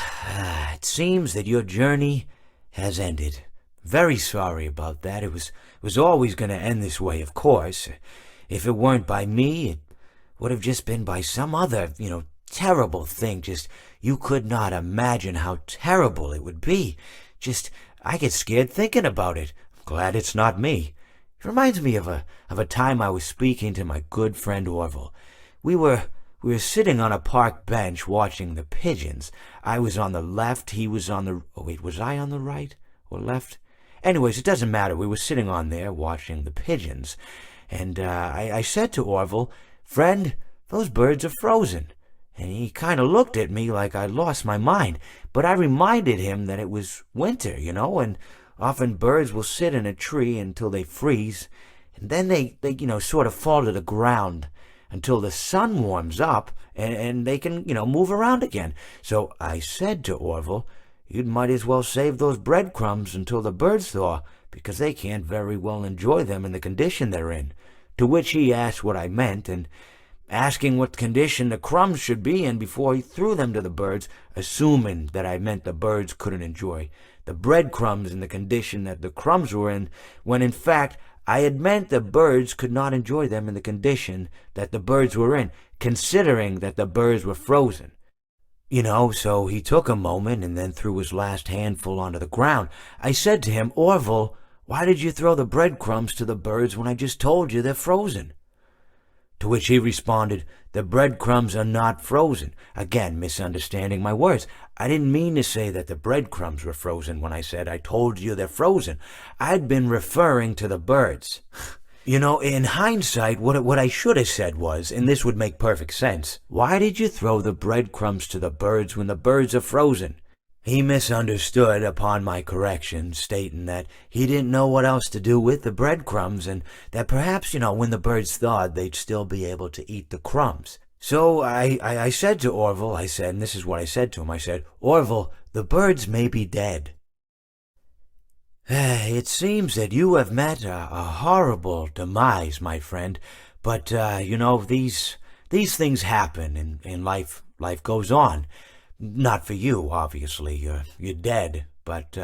it seems that your journey has ended. Very sorry about that. It was always going to end this way, of course. If it weren't by me, it would have just been by some other, terrible thing. Just, you could not imagine how terrible it would be. Just, I get scared thinking about it. I'm glad it's not me. It reminds me of a time I was speaking to my good friend Orville. We were sitting on a park bench watching the pigeons. I was on the left, he was on the... Oh, wait, was I on the right or left? Anyways, it doesn't matter. We were sitting on there watching the pigeons. And I said to Orville, friend, those birds are frozen. And he kind of looked at me like I'd lost my mind. But I reminded him that it was winter, and often birds will sit in a tree until they freeze. And then they sort of fall to the ground until the sun warms up and they can, move around again. So I said to Orville, you might as well save those breadcrumbs until the birds thaw, because they can't very well enjoy them in the condition they're in. To which he asked what I meant, and asking what condition the crumbs should be in before he threw them to the birds, assuming that I meant the birds couldn't enjoy the breadcrumbs in the condition that the crumbs were in, when in fact I had meant the birds could not enjoy them in the condition that the birds were in, considering that the birds were frozen. You know, so he took a moment and then threw his last handful onto the ground. I said to him, Orville, why did you throw the breadcrumbs to the birds when I just told you they're frozen? To which he responded, the breadcrumbs are not frozen. Again, misunderstanding my words. I didn't mean to say that the breadcrumbs were frozen when I said I told you they're frozen. I'd been referring to the birds. You know, in hindsight, what I should have said was, and this would make perfect sense, why did you throw the breadcrumbs to the birds when the birds are frozen? He misunderstood upon my correction, stating that he didn't know what else to do with the breadcrumbs, and that perhaps, you know, when the birds thawed, they'd still be able to eat the crumbs. So I said to Orville, I said, and this is what I said to him, I said, Orville, the birds may be dead. It seems that you have met a horrible demise, my friend, but, you know, these things happen, and life goes on. Not for you, obviously, you're dead, but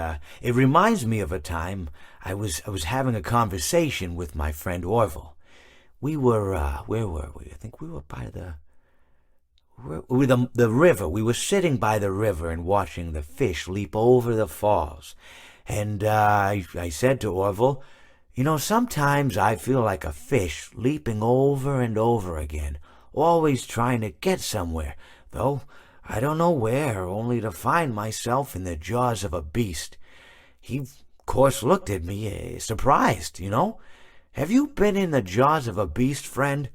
it reminds me of a time I was having a conversation with my friend Orville. We were, where were we? I think we were by the river. We were sitting by the river and watching the fish leap over the falls. And I said to Orville, you know, sometimes I feel like a fish leaping over and over again, always trying to get somewhere, though I don't know where, only to find myself in the jaws of a beast. He, of course, looked at me, surprised, you know. Have you been in the jaws of a beast, friend?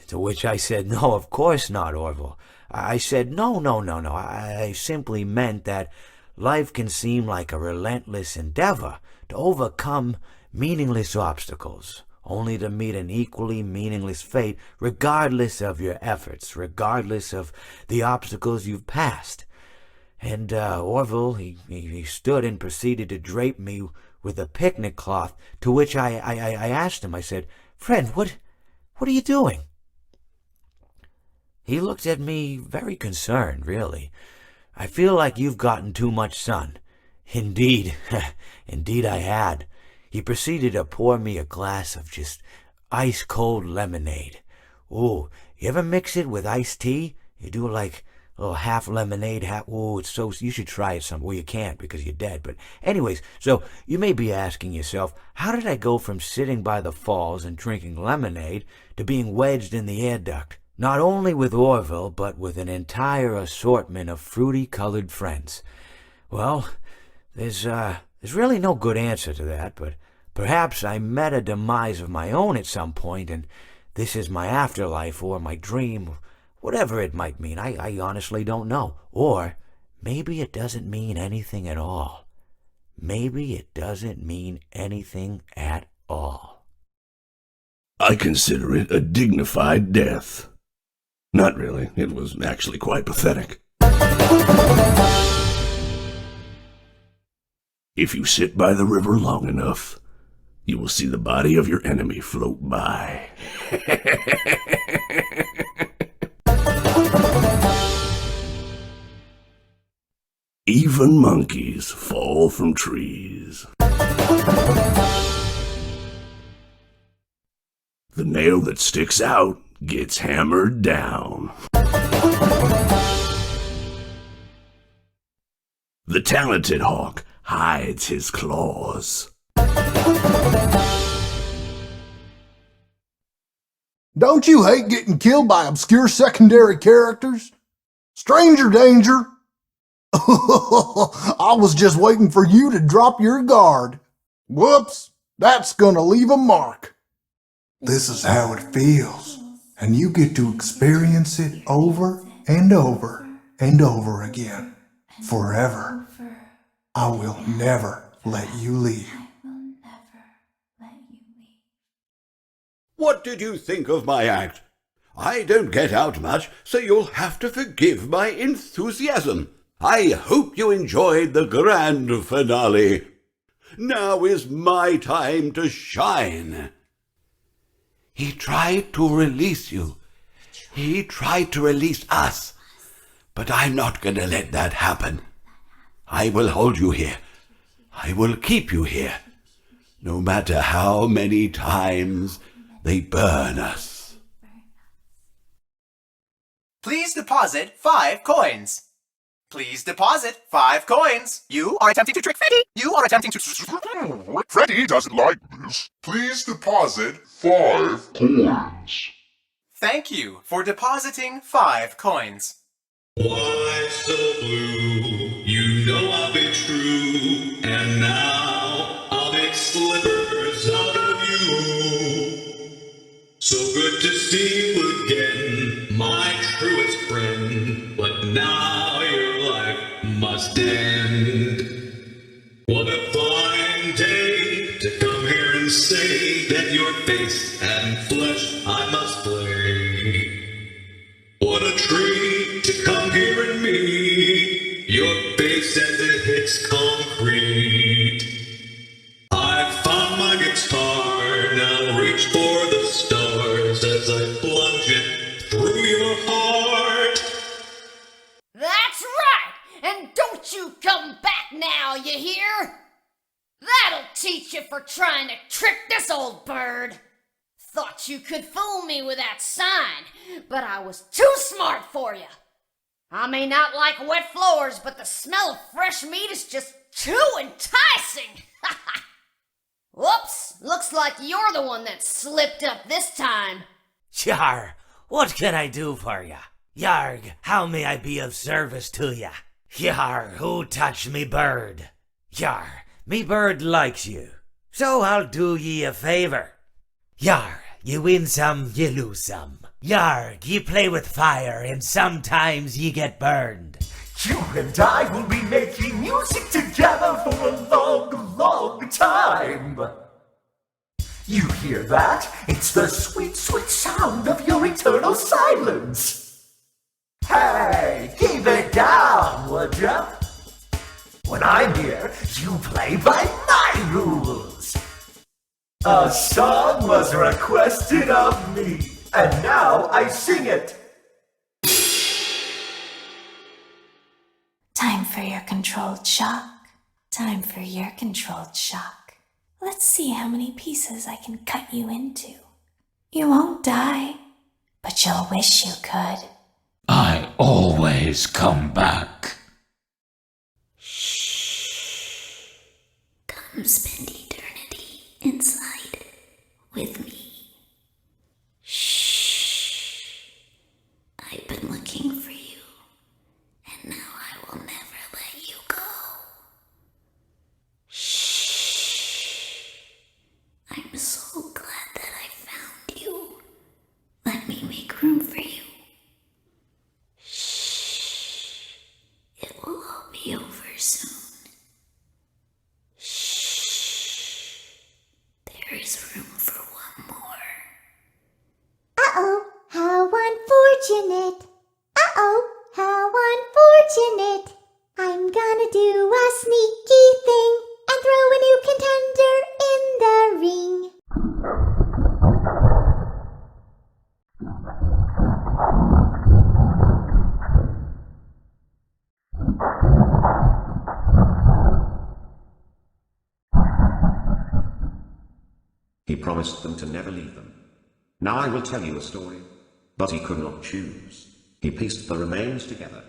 To which I said, no, of course not, Orville. I said, no. I simply meant that life can seem like a relentless endeavor to overcome meaningless obstacles, only to meet an equally meaningless fate regardless of your efforts, regardless of the obstacles you've passed. And Orville, he stood and proceeded to drape me with a picnic cloth, to which I asked him, I said, friend, what are you doing? He looked at me very concerned, really. I feel like you've gotten too much sun. Indeed, indeed I had. He proceeded to pour me a glass of just ice-cold lemonade. Ooh, you ever mix it with iced tea? You do like a little half lemonade, half... Ooh, it's so... You should try it some... Well, you can't because you're dead. But anyways, so you may be asking yourself, how did I go from sitting by the falls and drinking lemonade to being wedged in the air duct? Not only with Orville, but with an entire assortment of fruity-colored friends. Well, there's really no good answer to that, but perhaps I met a demise of my own at some point, and this is my afterlife or my dream, whatever it might mean. I honestly don't know. Or maybe it doesn't mean anything at all. Maybe it doesn't mean anything at all. I consider it a dignified death. Not really. It was actually quite pathetic. If you sit by the river long enough, you will see the body of your enemy float by. Even monkeys fall from trees. The nail that sticks out gets hammered down. The talented hawk hides his claws. Don't you hate getting killed by obscure secondary characters? Stranger danger! I was just waiting for you to drop your guard. Whoops, that's gonna leave a mark. This is how it feels, and you get to experience it over and over and over again, forever. I will never let you leave. What did you think of my act? I don't get out much, so you'll have to forgive my enthusiasm. I hope you enjoyed the grand finale. Now is my time to shine. He tried to release you. He tried to release us. But I'm not going to let that happen. I will hold you here. I will keep you here. No matter how many times they burn us. Please deposit 5 coins. Please deposit 5 coins. You are attempting to trick Freddy. You are attempting to... Freddy doesn't like this. Please deposit 5 coins. Thank you for depositing 5 coins. Why so blue? You know I've been true, and now I'll make slippers out of you. So good to see you again, my truest friend, but now your life must end. What a fine day to come here and say that your face and flesh I must play. What a treat to come here and meet your face as it hits concrete. I found my guitar, now reach for the stars as I plunge it through your heart. That's right! And don't you come back now, you hear? That'll teach you for trying to trick this old bird. Thought you could fool me with that sign, but I was too smart for you. I may not like wet floors, but the smell of fresh meat is just too enticing. Whoops, looks like you're the one that slipped up this time. Yar, what can I do for ya? Yarg, how may I be of service to ya? Yar, who touched me bird? Yar, me bird likes you, so I'll do ye a favor. Yar, you win some, you lose some. Yarg, you play with fire and sometimes you get burned. You and I will be making music together for a long, long time. You hear that? It's the sweet, sweet sound of your eternal silence. Hey, keep it down, would ya? When I'm here, you play by my rules. A song was requested of me, and now I sing it. Time for your controlled shock. Time for your controlled shock. Let's see how many pieces I can cut you into. You won't die, but you'll wish you could. I always come back. Come spend eternity inside with me. Shh. I've been looking for you, and now I will never let you go. Shh. I'm so glad that I found you. Let me make room for you. Shh. It will all be over soon. There is room for one more. Uh-oh, how unfortunate. Uh-oh, how unfortunate. I'm gonna do a sneaky thing and throw a new contender in the ring. He promised them to never leave them. Now I will tell you a story. But he could not choose. He pieced the remains together.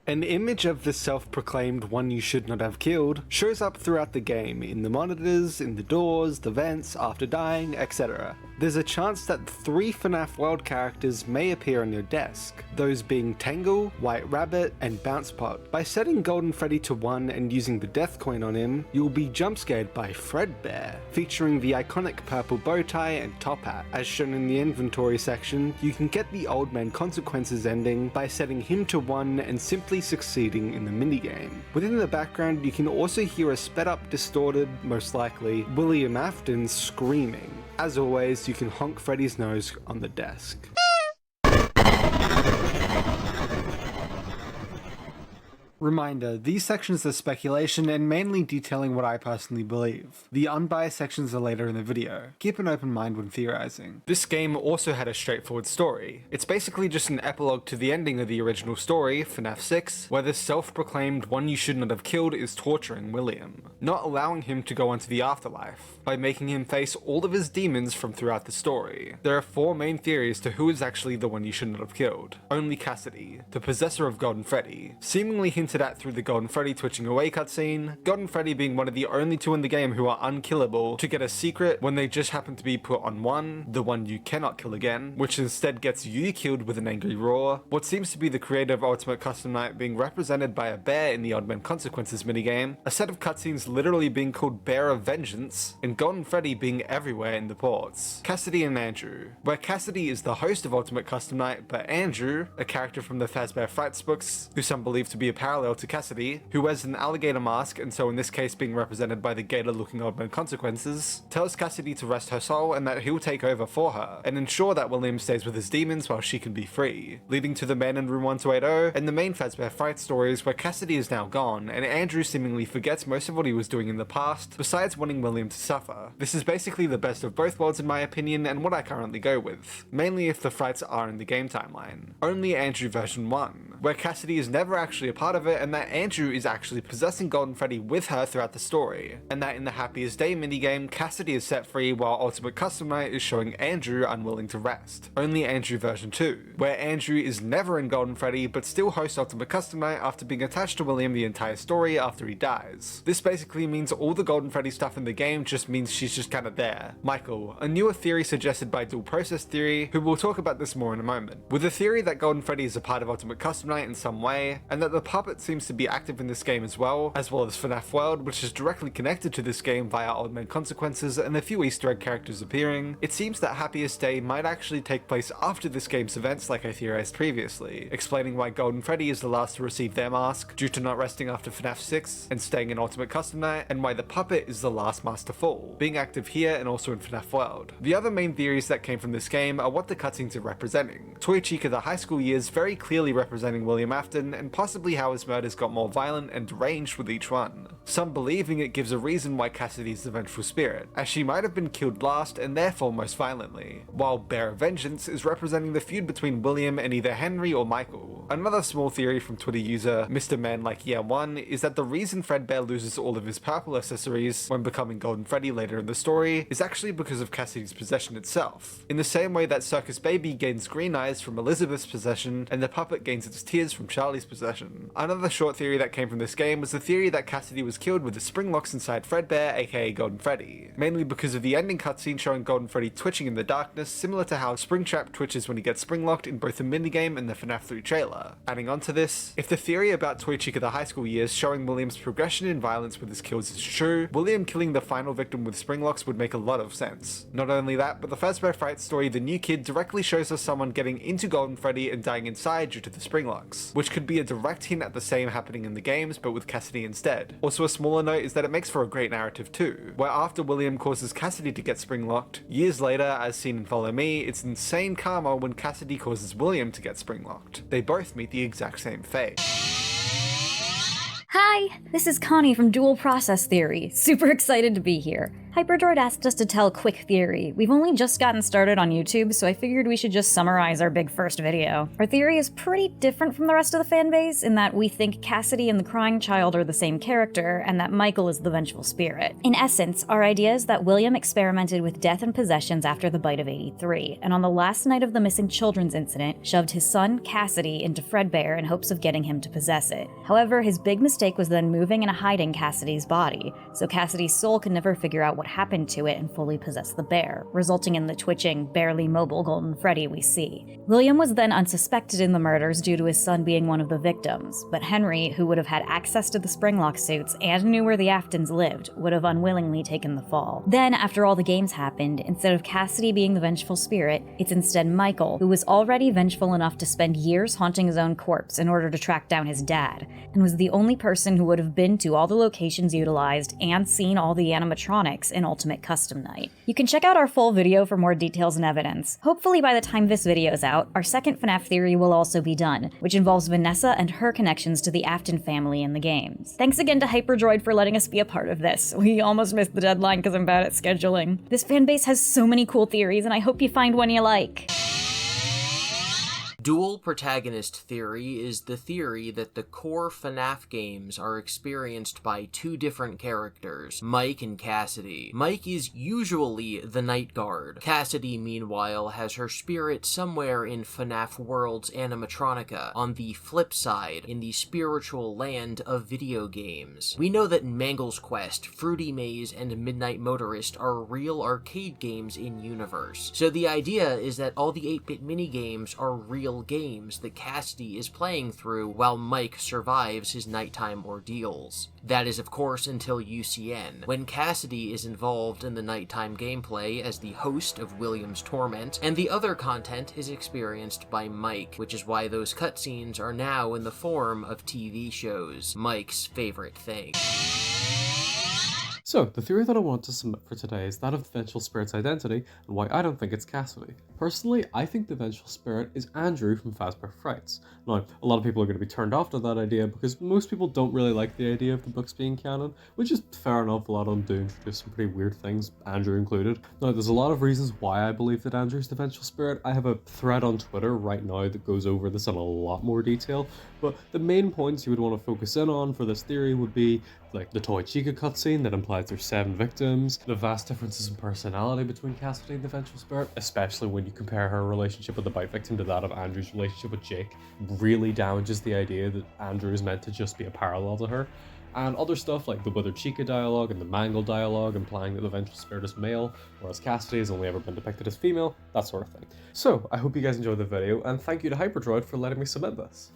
An image of the self-proclaimed one you should not have killed shows up throughout the game, in the monitors, in the doors, the vents, after dying, etc. There's a chance that 3 FNAF World characters may appear on your desk, those being Tangle, White Rabbit, and Bounce Pot. By setting Golden Freddy to 1 and using the death coin on him, you'll be jump scared by Fredbear, featuring the iconic purple bow tie and top hat. As shown in the inventory section, you can get the Old Man Consequences ending by setting him to 1 and simply succeeding in the minigame. Within the background, you can also hear a sped up, distorted, most likely, William Afton screaming. As always, you can honk Freddy's nose on the desk. Reminder, these sections are speculation and mainly detailing what I personally believe. The unbiased sections are later in the video. Keep an open mind when theorizing. This game also had a straightforward story. It's basically just an epilogue to the ending of the original story, FNAF 6, where the self-proclaimed one you should not have killed is torturing William, not allowing him to go on to the afterlife, by making him face all of his demons from throughout the story. There are 4 main theories to who is actually the one you should not have killed. Only Cassidy, the possessor of Golden Freddy, seemingly hinted at through the Golden Freddy twitching away cutscene, Golden Freddy being one of the only 2 in the game who are unkillable to get a secret when they just happen to be put on 1, the one you cannot kill again, which instead gets you killed with an angry roar, what seems to be the creator of Ultimate Custom Night being represented by a bear in the Odd Man Consequences minigame, a set of cutscenes literally being called Bear of Vengeance, and Golden Freddy being everywhere in the ports. Cassidy and Andrew, where Cassidy is the host of Ultimate Custom Night, but Andrew, a character from the Fazbear Frights books, who some believe to be a parallel to Cassidy, who wears an alligator mask and so in this case being represented by the gator-looking Old Man Consequences, tells Cassidy to rest her soul and that he'll take over for her, and ensure that William stays with his demons while she can be free, leading to the Man in Room 1280 and the main Fazbear Fright stories where Cassidy is now gone and Andrew seemingly forgets most of what he was doing in the past, besides wanting William to suffer. This is basically the best of both worlds in my opinion and what I currently go with, mainly if the Frights are in the game timeline. Only Andrew version 1, where Cassidy is never actually a part of it and that Andrew is actually possessing Golden Freddy with her throughout the story, and that in the Happiest Day minigame, Cassidy is set free while Ultimate Custom Night is showing Andrew unwilling to rest. Only Andrew version 2, where Andrew is never in Golden Freddy but still hosts Ultimate Custom Night after being attached to William the entire story after he dies. This basically means all the Golden Freddy stuff in the game just means she's just kinda there. Michael, a newer theory suggested by Dual Process Theory, who will talk about this more in a moment, with a theory that Golden Freddy is a part of Ultimate Custom Night in some way, and that the puppet seems to be active in this game as well as FNAF World, which is directly connected to this game via Old Man Consequences and a few Easter egg characters appearing. It seems that Happiest Day might actually take place after this game's events like I theorized previously, explaining why Golden Freddy is the last to receive their mask due to not resting after FNAF 6 and staying in Ultimate Custom Night, and why the puppet is the last mask to fall, being active here and also in FNAF World. The other main theories that came from this game are what the cutscenes are representing. Toy Chica the high school years very clearly representing William Afton, and possibly how his murders got more violent and deranged with each one. Some believing it gives a reason why Cassidy is the vengeful spirit, as she might have been killed last and therefore most violently, while Bear of Vengeance is representing the feud between William and either Henry or Michael. Another small theory from Twitter user Mr. Man Like Year 1 is that the reason Fredbear loses all of his purple accessories when becoming Golden Freddy later in the story is actually because of Cassidy's possession itself, in the same way that Circus Baby gains green eyes from Elizabeth's possession and the puppet gains its tears from Charlie's possession. Another short theory that came from this game was the theory that Cassidy was killed with the spring locks inside Fredbear, aka Golden Freddy, mainly because of the ending cutscene showing Golden Freddy twitching in the darkness, similar to how Springtrap twitches when he gets spring locked in both the minigame and the FNAF 3 trailer. Adding on to this, if the theory about Toy Chica the high school years showing William's progression in violence with his kills is true, William killing the final victim with spring locks would make a lot of sense. Not only that, but the Fazbear Fright story The New Kid directly shows us someone getting into Golden Freddy and dying inside due to the spring locks, which could be a direct hint at the same happening in the games but with Cassidy instead. Also a smaller note is that it makes for a great narrative too, where after William causes Cassidy to get spring locked, years later, as seen in Follow Me, it's insane karma when Cassidy causes William to get spring locked. They both meet the exact same fate. Hi, this is Connie from Dual Process Theory. Super excited to be here. Hyperdroid asked us to tell a quick theory. We've only just gotten started on YouTube, so I figured we should just summarize our big first video. Our theory is pretty different from the rest of the fanbase in that we think Cassidy and the Crying Child are the same character, and that Michael is the vengeful spirit. In essence, our idea is that William experimented with death and possessions after the bite of 83, and on the last night of the missing children's incident, shoved his son, Cassidy, into Fredbear in hopes of getting him to possess it. However, his big mistake was then moving and hiding Cassidy's body, so Cassidy's soul could never figure out what happened to it and fully possess the bear, resulting in the twitching, barely mobile Golden Freddy we see. William was then unsuspected in the murders due to his son being one of the victims, but Henry, who would have had access to the Springlock suits and knew where the Aftons lived, would have unwillingly taken the fall. Then, after all the games happened, instead of Cassidy being the vengeful spirit, it's instead Michael, who was already vengeful enough to spend years haunting his own corpse in order to track down his dad, and was the only person who would have been to all the locations utilized and seen all the animatronics in Ultimate Custom Night. You can check out our full video for more details and evidence. Hopefully by the time this video is out, our second FNAF theory will also be done, which involves Vanessa and her connections to the Afton family in the games. Thanks again to Hyperdroid for letting us be a part of this. We almost missed the deadline because I'm bad at scheduling. This fanbase has so many cool theories, and I hope you find one you like. Dual protagonist theory is the theory that the core FNAF games are experienced by two different characters, Mike and Cassidy. Mike is usually the Night Guard. Cassidy, meanwhile, has her spirit somewhere in FNAF World's animatronica, on the flip side, in the spiritual land of video games. We know that Mangle's Quest, Fruity Maze, and Midnight Motorist are real arcade games in universe. So the idea is that all the 8-bit minigames are real games that Cassidy is playing through while Mike survives his nighttime ordeals. That is, of course, until UCN, when Cassidy is involved in the nighttime gameplay as the host of William's Torment, and the other content is experienced by Mike, which is why those cutscenes are now in the form of TV shows, Mike's favorite thing. So, the theory that I want to submit for today is that of the Vengeful Spirit's identity, and why I don't think it's Cassidy. Personally, I think the Vengeful Spirit is Andrew from Fazbear Frights. Now, a lot of people are going to be turned off to that idea because most people don't really like the idea of the books being canon, which is fair enough. A lot of them do introduce some pretty weird things, Andrew included. Now, there's a lot of reasons why I believe that Andrew's the Vengeful Spirit. I have a thread on Twitter right now that goes over this in a lot more detail, but the main points you would want to focus in on for this theory would be like the Toy Chica cutscene that implies there's 7 victims, the vast differences in personality between Cassidy and the Vengeful Spirit, especially when you compare her relationship with the bite victim to that of Andrew's relationship with Jake, really damages the idea that Andrew is meant to just be a parallel to her. And other stuff like the Withered Chica dialogue and the Mangle dialogue implying that the Vengeful Spirit is male, whereas Cassidy has only ever been depicted as female, that sort of thing. So, I hope you guys enjoyed the video, and thank you to Hyperdroid for letting me submit this.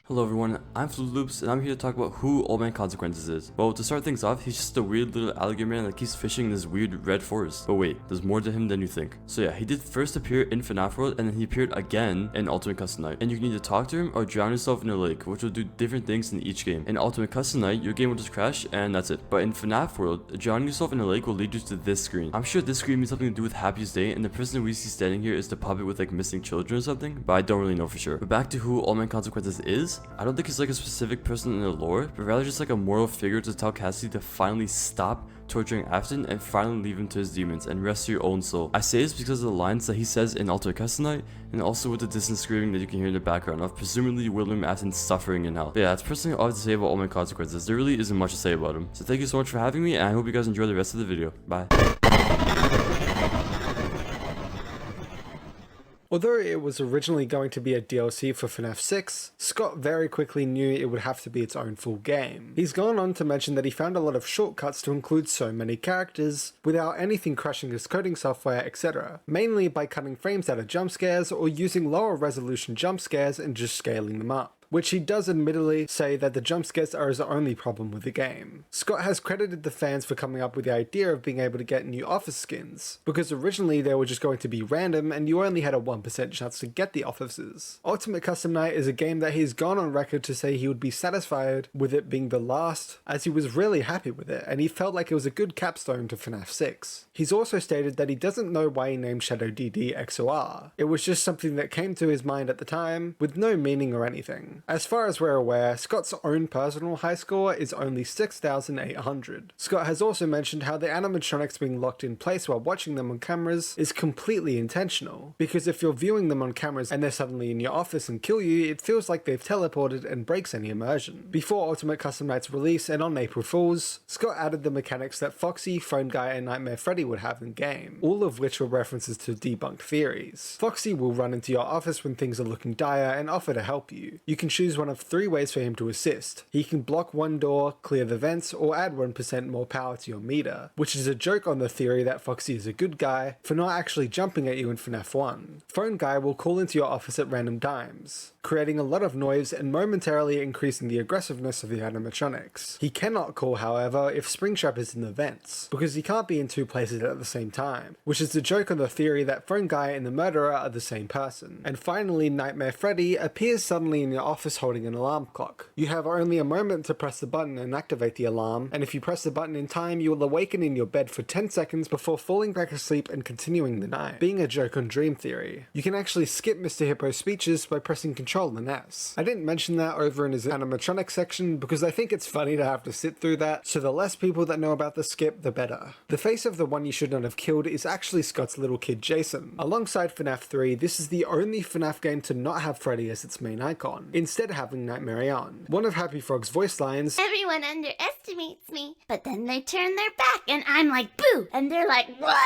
Hello everyone, I'm Floops, and I'm here to talk about who Old Man Consequences is. Well, to start things off, he's just a weird little alligator man that keeps fishing in this weird red forest. But wait, there's more to him than you think. So yeah, he did first appear in FNAF World, and then he appeared again in Ultimate Custom Night. And you can either talk to him or drown yourself in a lake, which will do different things in each game. In Ultimate Custom Night, your game will just crash, and that's it. But in FNAF World, drowning yourself in a lake will lead you to this screen. I'm sure this screen means something to do with Happiest Day, and the person we see standing here is the puppet with like missing children or something, but I don't really know for sure. But back to who Old Man Consequences is, I don't think he's like a specific person in the lore, but rather just like a moral figure to tell Cassidy to finally stop torturing Afton and finally leave him to his demons and rest your own soul. I say this because of the lines that he says in Ultimate Custom Night, and also with the distant screaming that you can hear in the background of presumably William Afton suffering in hell. But yeah, that's personally all I have to say about Old Man Consequences. There really isn't much to say about him. So thank you so much for having me, and I hope you guys enjoy the rest of the video. Bye. Although it was originally going to be a DLC for FNAF 6, Scott very quickly knew it would have to be its own full game. He's gone on to mention that he found a lot of shortcuts to include so many characters without anything crashing his coding software, etc. Mainly by cutting frames out of jump scares or using lower resolution jump scares and just scaling them up, which he does admittedly say that the jump scares are his only problem with the game. Scott has credited the fans for coming up with the idea of being able to get new office skins, because originally they were just going to be random and you only had a 1% chance to get the offices. Ultimate Custom Night is a game that he's gone on record to say he would be satisfied with it being the last, as he was really happy with it and he felt like it was a good capstone to FNAF 6. He's also stated that he doesn't know why he named Shadow DD XOR. It was just something that came to his mind at the time, with no meaning or anything. As far as we're aware, Scott's own personal high score is only 6,800. Scott has also mentioned how the animatronics being locked in place while watching them on cameras is completely intentional, because if you're viewing them on cameras and they're suddenly in your office and kill you, it feels like they've teleported and breaks any immersion. Before Ultimate Custom Night's release and on April Fools, Scott added the mechanics that Foxy, Phone Guy, and Nightmare Freddy would have in game, all of which were references to debunked theories. Foxy will run into your office when things are looking dire and offer to help you. You can choose one of 3 ways for him to assist. He can block one door, clear the vents, or add 1% more power to your meter, which is a joke on the theory that Foxy is a good guy for not actually jumping at you in FNAF 1. Phone Guy will call into your office at random times, creating a lot of noise and momentarily increasing the aggressiveness of the animatronics. He cannot call, however, if Springtrap is in the vents, because he can't be in 2 places at the same time, which is a joke on the theory that Phone Guy and the murderer are the same person. And finally, Nightmare Freddy appears suddenly in your office holding an alarm clock. You have only a moment to press the button and activate the alarm, and if you press the button in time, you will awaken in your bed for 10 seconds before falling back asleep and continuing the night, being a joke on Dream Theory. You can actually skip Mr. Hippo's speeches by pressing Control and S. I didn't mention that over in his animatronic section because I think it's funny to have to sit through that, so the less people that know about the skip, the better. The face of the one you should not have killed is actually Scott's little kid Jason. Alongside FNAF 3, this is the only FNAF game to not have Freddy as its main icon, instead having Nightmare On. One of Happy Frog's voice lines, Everyone underestimates me, but then they turn their back and I'm like, boo! And they're like, what?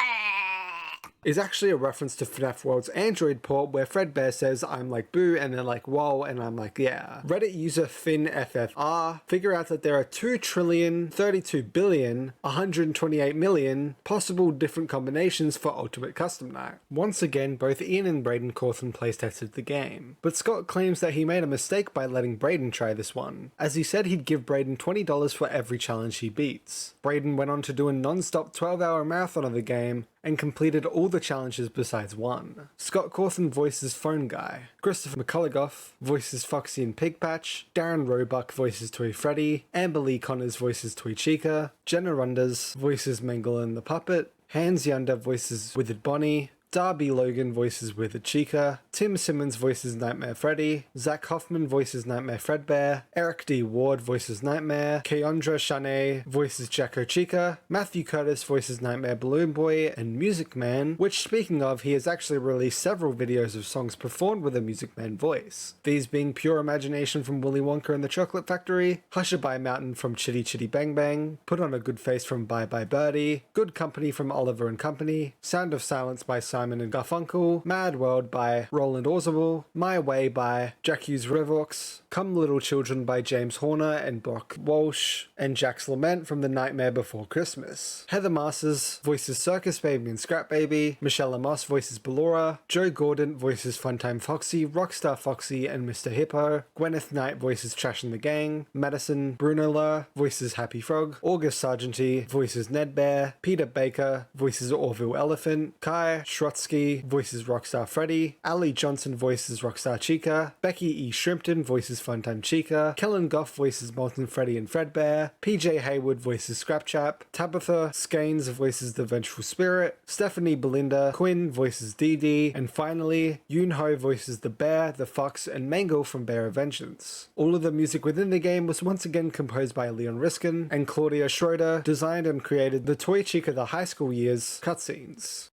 is actually a reference to FNAF World's Android port where Fredbear says, I'm like boo, and they're like whoa, and I'm like yeah. Reddit user FinFFR figure out that there are 2,032,128,000,000 possible different combinations for Ultimate Custom Night. Once again, both Ian and Braden Cawthon playtested the game, but Scott claims that he made a mistake by letting Braden try this one, as he said he'd give Braden $20 for every challenge he beats. Braden went on to do a non-stop 12-hour marathon of the game, and completed all the challenges besides one. Scott Cawthon voices Phone Guy, Christopher McCullough voices Foxy and Pigpatch, Darren Roebuck voices Toy Freddy, Amber Lee Connors voices Toy Chica, Jenna Runders voices Mengele and the Puppet, Hans Yunder voices Withered Bonnie, Darby Logan voices Withered Chica, Tim Simmons voices Nightmare Freddy, Zach Hoffman voices Nightmare Fredbear, Eric D. Ward voices Nightmare, Keondra Shanae voices Jacko Chica, Matthew Curtis voices Nightmare Balloon Boy, and Music Man, which speaking of, he has actually released several videos of songs performed with a Music Man voice. These being Pure Imagination from Willy Wonka and the Chocolate Factory, Hushabye Mountain from Chitty Chitty Bang Bang, Put on a Good Face from Bye Bye Birdie, Good Company from Oliver and Company, Sound of Silence by Simon and Garfunkel, Mad World by Roland Orzabal, My Way by Jacques Revox, Come Little Children by James Horner and Brock Walsh, and Jack's Lament from The Nightmare Before Christmas. Heather Masters voices Circus Baby and Scrap Baby, Michelle Amos voices Ballora, Joe Gordon voices Funtime Foxy, Rockstar Foxy and Mr. Hippo, Gwyneth Knight voices Trash and the Gang, Madison Bruno Lur voices Happy Frog, August Sargenty voices Ned Bear, Peter Baker voices Orville Elephant, Kai Schrotsky voices Rockstar Freddy, Ali Johnson voices Rockstar Chica, Becky E. Shrimpton voices Funtime Chica, Kellen Goff voices Molten Freddy and Fredbear, PJ Haywood voices Scrapchap, Tabitha Skanes voices The Vengeful Spirit, Stephanie Belinda Quinn voices Dee Dee, and finally, Yoon Ho voices the Bear, the Fox, and Mangle from Bear of Vengeance. All of the music within the game was once again composed by Leon Riskin, and Claudia Schroeder designed and created the Toy Chica the High School Years cutscenes.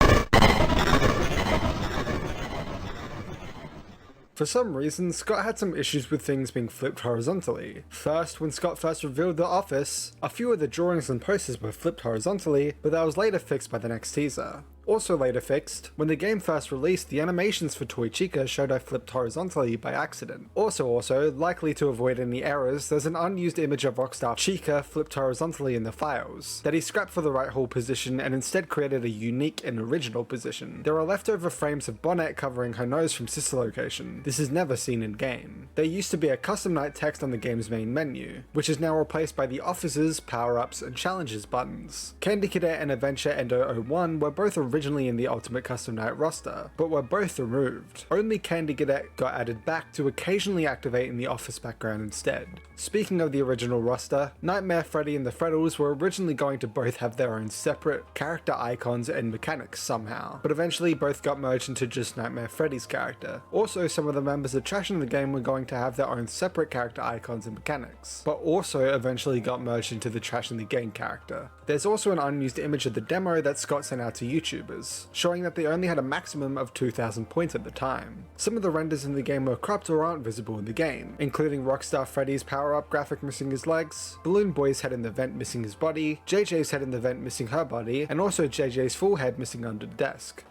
For some reason, Scott had some issues with things being flipped horizontally. First, when Scott first revealed the office, a few of the drawings and posters were flipped horizontally, but that was later fixed by the next teaser. Also later fixed, when the game first released, the animations for Toy Chica showed I flipped horizontally by accident. Also, likely to avoid any errors, there's an unused image of Rockstar Chica flipped horizontally in the files, that he scrapped for the right hole position and instead created a unique and original position. There are leftover frames of Bonnet covering her nose from Sister Location. This is never seen in game. There used to be a custom night text on the game's main menu, which is now replaced by the Officers, Power-Ups, and Challenges buttons. Candy Cadet and Adventure Endo 01 were both originally in the Ultimate Custom Night roster, but were both removed. Only Candy Cadet got added back to occasionally activate in the office background instead. Speaking of the original roster, Nightmare Freddy and the Freddles were originally going to both have their own separate character icons and mechanics somehow, but eventually both got merged into just Nightmare Freddy's character. Also, some of the members of Trash in the Game were going going to have their own separate character icons and mechanics, but also eventually got merged into the Trash in the Game character. There's also an unused image of the demo that Scott sent out to YouTubers, showing that they only had a maximum of 2,000 points at the time. Some of the renders in the game were cropped or aren't visible in the game, including Rockstar Freddy's power-up graphic missing his legs, Balloon Boy's head in the vent missing his body, JJ's head in the vent missing her body, and also JJ's full head missing under the desk.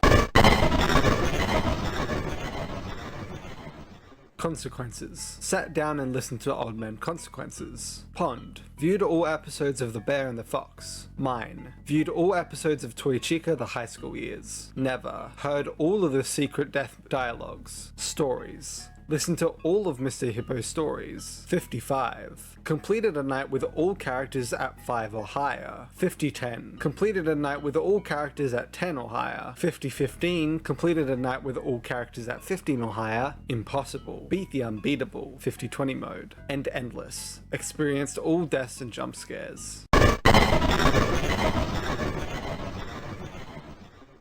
Consequences. Sat down and listened to Old Man Consequences. Pond. Viewed all episodes of The Bear and the Fox. Mine. Viewed all episodes of Toy Chica the high school years. Never. Heard all of the Secret Death dialogues. Stories. Listened to all of Mr. Hippo's stories. 55. Completed a night with all characters at 5 or higher. 50-10. Completed a night with all characters at 10 or higher. 50-15. Completed a night with all characters at 15 or higher. Impossible. Beat the unbeatable. 50-20 mode. And endless. Experienced all deaths and jump scares.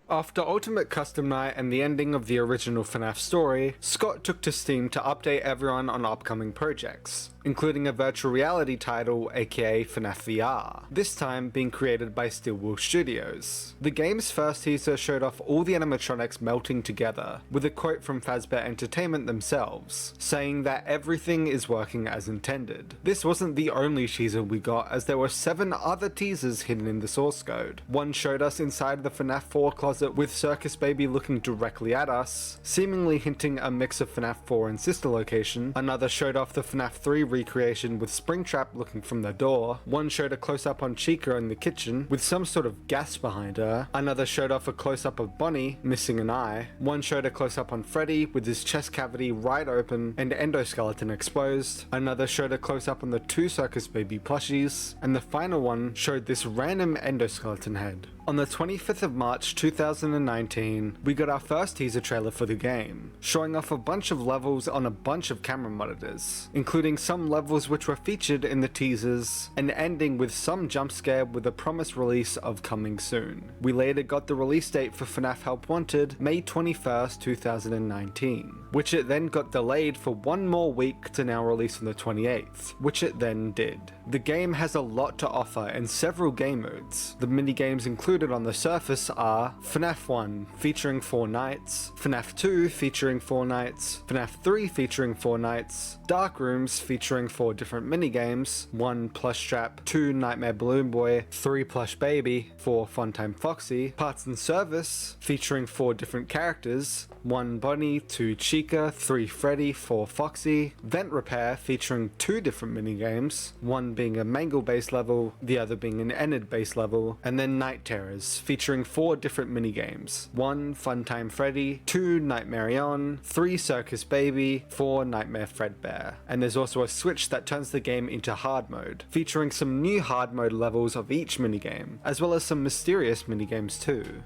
After Ultimate Custom Night and the ending of the original FNAF story, Scott took to Steam to update everyone on upcoming projects, including a virtual reality title aka FNAF VR, this time being created by Steelwool Studios. The game's first teaser showed off all the animatronics melting together, with a quote from Fazbear Entertainment themselves, saying that everything is working as intended. This wasn't the only teaser we got, as there were 7 other teasers hidden in the source code. One showed us inside the FNAF 4 closet with Circus Baby looking directly at us, seemingly hinting a mix of FNAF 4 and Sister Location. Another showed off the FNAF 3 recreation with Springtrap looking from the door. One showed a close-up on Chica in the kitchen with some sort of gas behind her. Another showed off a close-up of Bonnie missing an eye. One showed a close-up on Freddy with his chest cavity wide open and endoskeleton exposed. Another showed a close-up on the 2 Circus Baby plushies. And the final one showed this random endoskeleton head. On the 25th of March 2019, we got our first teaser trailer for the game, showing off a bunch of levels on a bunch of camera monitors, including some levels which were featured in the teasers, and ending with some jump scare with a promised release of coming soon. We later got the release date for FNAF Help Wanted, May 21st, 2019, which it then got delayed for 1 more week to now release on the 28th, which it then did. The game has a lot to offer and several game modes. The minigames included on the surface are FNAF 1 featuring 4 nights, FNAF 2 featuring 4 nights, FNAF 3 featuring 4 nights, Dark Rooms featuring 4 different minigames, 1 Plush Trap, 2 Nightmare Balloon Boy, 3 Plush Baby, 4 Funtime Foxy, Parts and Service featuring 4 different characters, 1 Bonnie, 2 Chica, 3 Freddy, 4 Foxy, Vent Repair featuring 2 different minigames, 1 being a Mangle based level, the other being an Enid based level, and then Night Terrors featuring 4 different minigames, 1 Funtime Freddy, 2 Nightmare On, 3 Circus Baby, 4 Nightmare Fredbear. And there's also a switch that turns the game into hard mode, featuring some new hard mode levels of each minigame, as well as some mysterious minigames too.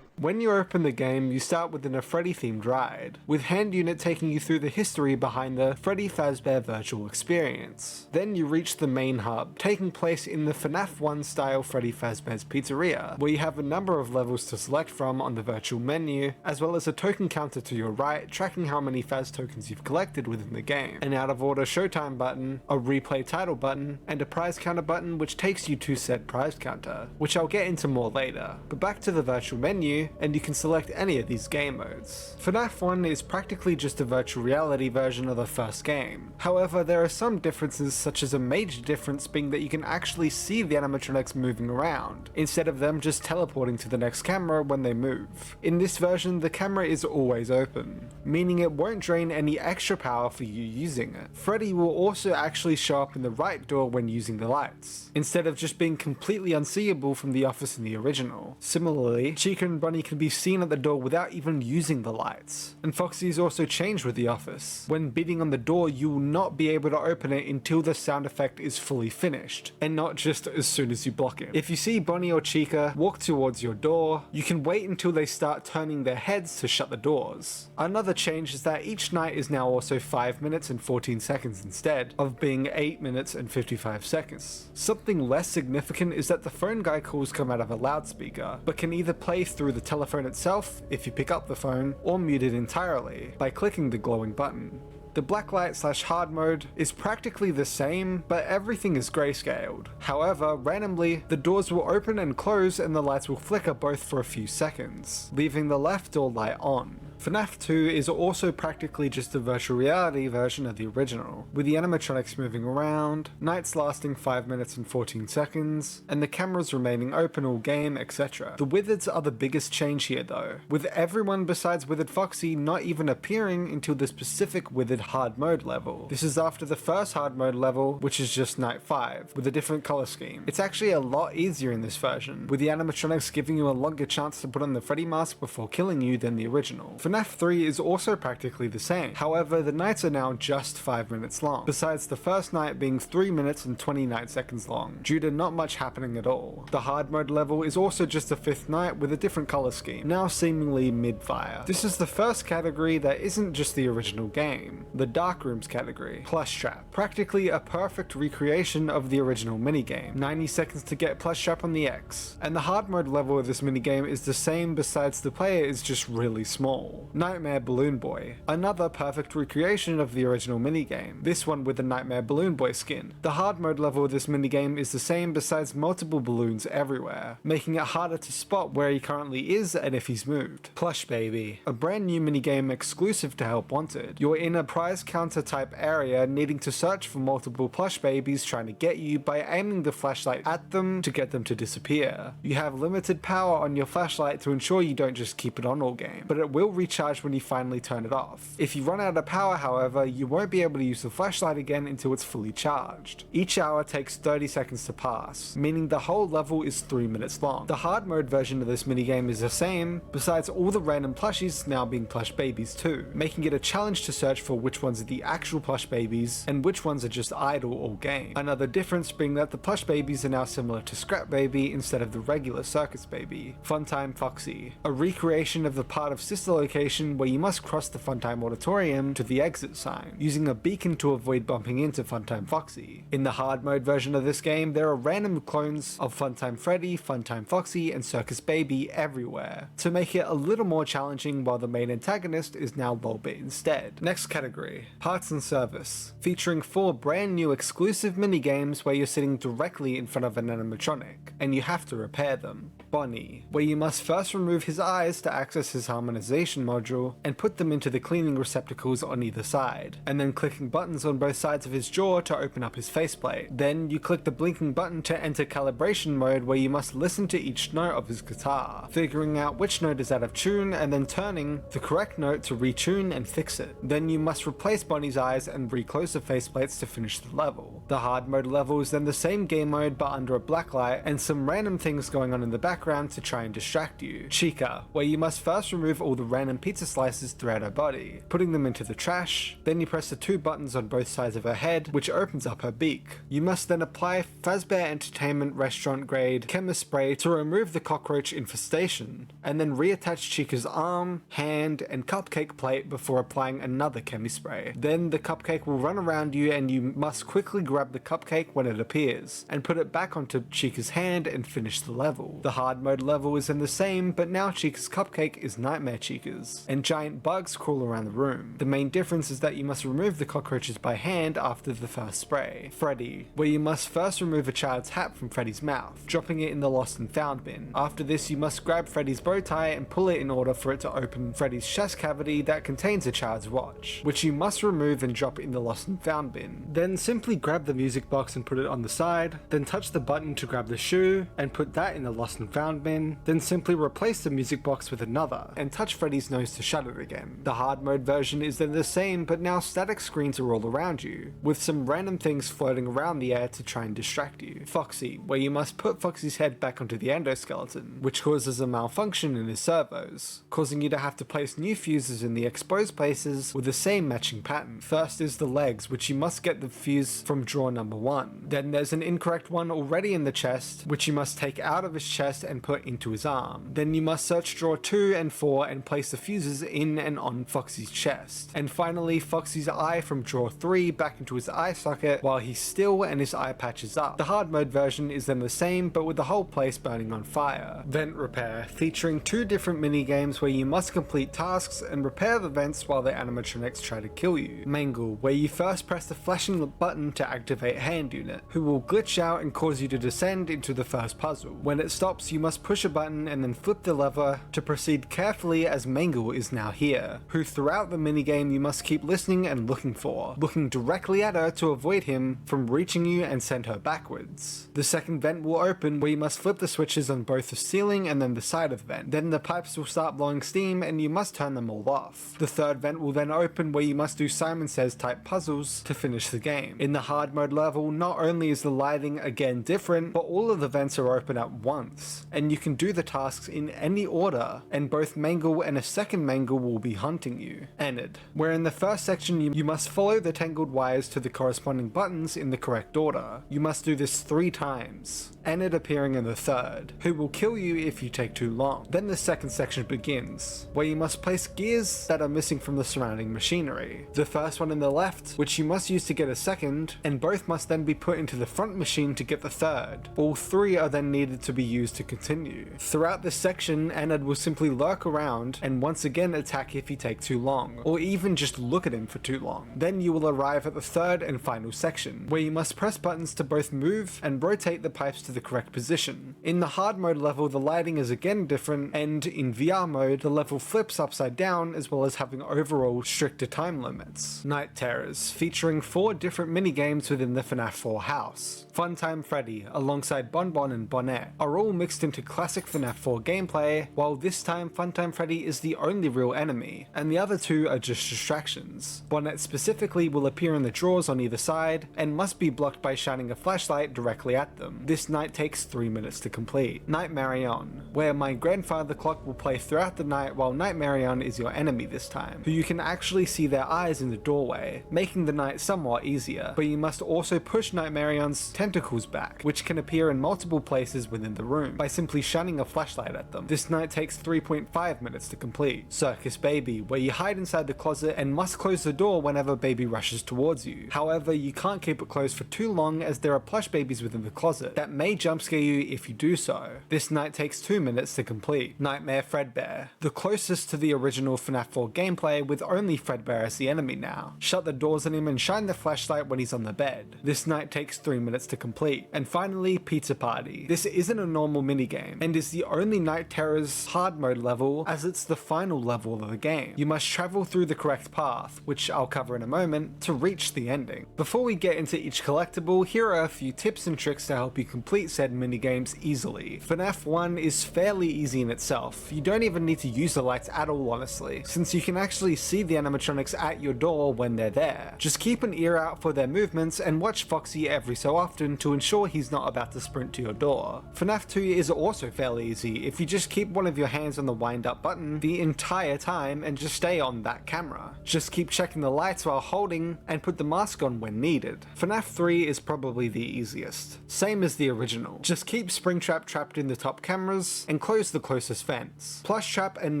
When you open the game, you start within a Freddy-themed ride, with Hand Unit taking you through the history behind the Freddy Fazbear virtual experience. Then you reach the main hub, taking place in the FNAF 1 style Freddy Fazbear's Pizzeria, where you have a number of levels to select from on the virtual menu, as well as a token counter to your right, tracking how many Faz tokens you've collected within the game, an out of order showtime button, a replay title button, and a prize counter button which takes you to said prize counter, which I'll get into more later. But back to the virtual menu, and you can select any of these game modes. FNAF 1 is practically just a virtual reality version of the first game. However, there are some differences, such as a major difference being that you can actually see the animatronics moving around, instead of them just teleporting to the next camera when they move. In this version, the camera is always open, meaning it won't drain any extra power for you using it. Freddy will also actually show up in the right door when using the lights, instead of just being completely unseeable from the office in the original. Similarly, Chica and Bunny can be seen at the door without even using the lights. And Foxy is also changed with the office. When beating on the door, you will not be able to open it until the sound effect is fully finished, and not just as soon as you block it. If you see Bonnie or Chica walk towards your door, you can wait until they start turning their heads to shut the doors. Another change is that each night is now also 5 minutes and 14 seconds instead of being 8 minutes and 55 seconds. Something less significant is that the phone guy calls come out of a loudspeaker, but can either play through the telephone itself if you pick up the phone, or mute it entirely by clicking the glowing button. The blacklight/hard mode is practically the same, but everything is grayscaled. However, randomly, the doors will open and close and the lights will flicker both for a few seconds, leaving the left door light on. FNAF 2 is also practically just a virtual reality version of the original, with the animatronics moving around, nights lasting 5 minutes and 14 seconds, and the cameras remaining open all game, etc. The Wizards are the biggest change here though, with everyone besides Withered Foxy not even appearing until the specific Withered hard mode level. This is after the first hard mode level, which is just night 5, with a different color scheme. It's actually a lot easier in this version, with the animatronics giving you a longer chance to put on the Freddy mask before killing you than the original. FNAF 3 is also practically the same, however the nights are now just 5 minutes long, besides the first night being 3 minutes and 29 seconds long, due to not much happening at all. The hard mode level is also just a 5th night with a different color scheme, now seemingly mid-fire. This is the first category that isn't just the original game, the Dark Rooms category, Plush Trap, practically a perfect recreation of the original minigame, 90 seconds to get Plush Trap on the X, and the hard mode level of this minigame is the same besides the player is just really small. Nightmare Balloon Boy, another perfect recreation of the original minigame, this one with the Nightmare Balloon Boy skin. The hard mode level of this minigame is the same besides multiple balloons everywhere, making it harder to spot where he currently is and if he's moved. Plush Baby, a brand new minigame exclusive to Help Wanted. You're in a prize counter type area needing to search for multiple plush babies trying to get you by aiming the flashlight at them to get them to disappear. You have limited power on your flashlight to ensure you don't just keep it on all game, but it will recharge when you finally turn it off. If you run out of power however, you won't be able to use the flashlight again until it's fully charged. Each hour takes 30 seconds to pass, meaning the whole level is 3 minutes long. The hard mode version of this minigame is the same, besides all the random plushies now being plush babies too, making it a challenge to search for which ones are the actual plush babies and which ones are just idle all game. Another difference being that the plush babies are now similar to Scrap Baby instead of the regular Circus Baby. Funtime Foxy, a recreation of the part of Sister location where you must cross the Funtime Auditorium to the exit sign, using a beacon to avoid bumping into Funtime Foxy. In the hard mode version of this game, there are random clones of Funtime Freddy, Funtime Foxy, and Circus Baby everywhere, to make it a little more challenging while the main antagonist is now Lolbit instead. Next category, Parts and Service, featuring 4 brand new exclusive minigames where you're sitting directly in front of an animatronic, and you have to repair them. Bonnie, where you must first remove his eyes to access his harmonization module and put them into the cleaning receptacles on either side, and then clicking buttons on both sides of his jaw to open up his faceplate. Then you click the blinking button to enter calibration mode where you must listen to each note of his guitar, figuring out which note is out of tune and then turning the correct note to retune and fix it. Then you must replace Bonnie's eyes and reclose the faceplates to finish the level. The hard mode level is then the same game mode but under a black light and some random things going on in the background to try and distract you. Chica, where you must first remove all the random pizza slices throughout her body, putting them into the trash, then you press the 2 buttons on both sides of her head which opens up her beak. You must then apply Fazbear Entertainment restaurant grade chemist spray to remove the cockroach infestation, and then reattach Chica's arm, hand, and cupcake plate before applying another chemi spray. Then the cupcake will run around you and you must quickly grab the cupcake when it appears, and put it back onto Chica's hand and finish the level. The hard mode level is then the same, but now Chica's cupcake is Nightmare Chica's, and giant bugs crawl around the room. The main difference is that you must remove the cockroaches by hand after the first spray. Freddy, where you must first remove a child's hat from Freddy's mouth, dropping it in the lost and found bin. After this you must grab Freddy's bow tie and pull it in order for it to open Freddy's chest cavity that contains a child's watch, which you must remove and drop in the lost and found bin. Then simply grab the music box and put it on the side, then touch the button to grab the shoe and put that in the lost and found bin, then simply replace the music box with another and touch Freddy's nose to shut it again. The hard mode version is then the same, but now static screens are all around you, with some random things floating around the air to try and distract you. Foxy, where you must put Foxy's head back onto the endoskeleton, which causes a malfunction in his servos, causing you to have to place new fuses in the exposed places with the same matching pattern. First is the legs, which you must get the fuse from drawer number 1. Then there's an incorrect one already in the chest, which you must take out of his chest and put into his arm. Then you must search drawer 2 and 4 and place the fuses in and on Foxy's chest. And finally, Foxy's eye from drawer 3 back into his eye socket while he's still and his eye patches up. The hard mode version is then the same, but with the whole place burning on fire. Vent Repair, featuring 2 different mini-games where you must complete tasks and repair the vents while the animatronics try to kill you. Mangle, where you first press the flashing button to activate Hand Unit, who will glitch out and cause you to descend into the first puzzle. When it stops, you must push a button and then flip the lever to proceed carefully, as Mangle is now here, who throughout the minigame you must keep listening and looking for, looking directly at her to avoid him from reaching you and send her backwards. The second vent will open, where you must flip the switches on both the ceiling and then the side of the vent. Then the pipes will start blowing steam and you must turn them all off. The third vent will then open, where you must do Simon Says type puzzles to finish the game. In the hard mode level, not only is the lighting again different, but all of the vents are open at once, and you can do the tasks in any order, and both Mangle and a second Mangle will be hunting you. Enid, where in the first section you must follow the tangled wires to the corresponding buttons in the correct order. You must do this 3 times. Enid appearing in the third, who will kill you if you take too long. Then the second section begins, where you must place gears that are missing from the surrounding machinery. The first one in the left, which you must use to get a second, and both must then be put into the front machine to get the third. All 3 are then needed to be used to continue. Throughout this section, Enid will simply lurk around and once again attack if you take too long, or even just look at him for too long. Then you will arrive at the third and final section, where you must press buttons to both move and rotate the pipes to the correct position. In the hard mode level, the lighting is again different, and in VR mode, the level flips upside down, as well as having overall stricter time limits. Night Terrors, featuring 4 different minigames within the FNAF 4 house. Funtime Freddy, alongside Bonbon and Bonnet, are all mixed into classic FNAF 4 gameplay, while this time Funtime Freddy is the only real enemy, and the other 2 are just distractions. Bonnet specifically will appear in the drawers on either side, and must be blocked by shining a flashlight directly at them. This night takes 3 minutes to complete. Night Marion, where my grandfather clock will play throughout the night while Night Marion is your enemy this time, who you can actually see their eyes in the doorway, making the night somewhat easier, but you must also push Night Marion's tentacles back, which can appear in multiple places within the room, by simply shining a flashlight at them. This night takes 3.5 minutes to complete. Circus Baby, where you hide inside the closet and must close the door whenever Baby rushes towards you. However, you can't keep it closed for too long, as there are plush babies within the closet that may jump scare you if you do so. This night takes 2 minutes to complete. Nightmare Fredbear, the closest to the original FNAF 4 gameplay, with only Fredbear as the enemy now. Shut the doors on him and shine the flashlight when he's on the bed. This night takes 3 minutes to complete. And finally, Pizza Party. This isn't a normal minigame, and is the only Night Terror's hard mode level, as it's the final level of the game. You must travel through the correct path, which I'll cover in a moment, to reach the ending. Before we get into each collectible, here are a few tips and tricks to help you complete said minigames easily. FNAF 1 is fairly easy in itself. You don't even need to use the lights at all, honestly, since you can actually see the animatronics at your door when they're there. Just keep an ear out for their movements and watch Foxy every so often to ensure he's not about to sprint to your door. FNAF 2 is also fairly easy if you just keep one of your hands on the wind up button the entire time and just stay on that camera. Just keep checking the lights while holding and put the mask on when needed. FNAF 3 is probably the easiest. Same as the original. Just keep Springtrap trapped in the top cameras and close the closest vents. Plushtrap and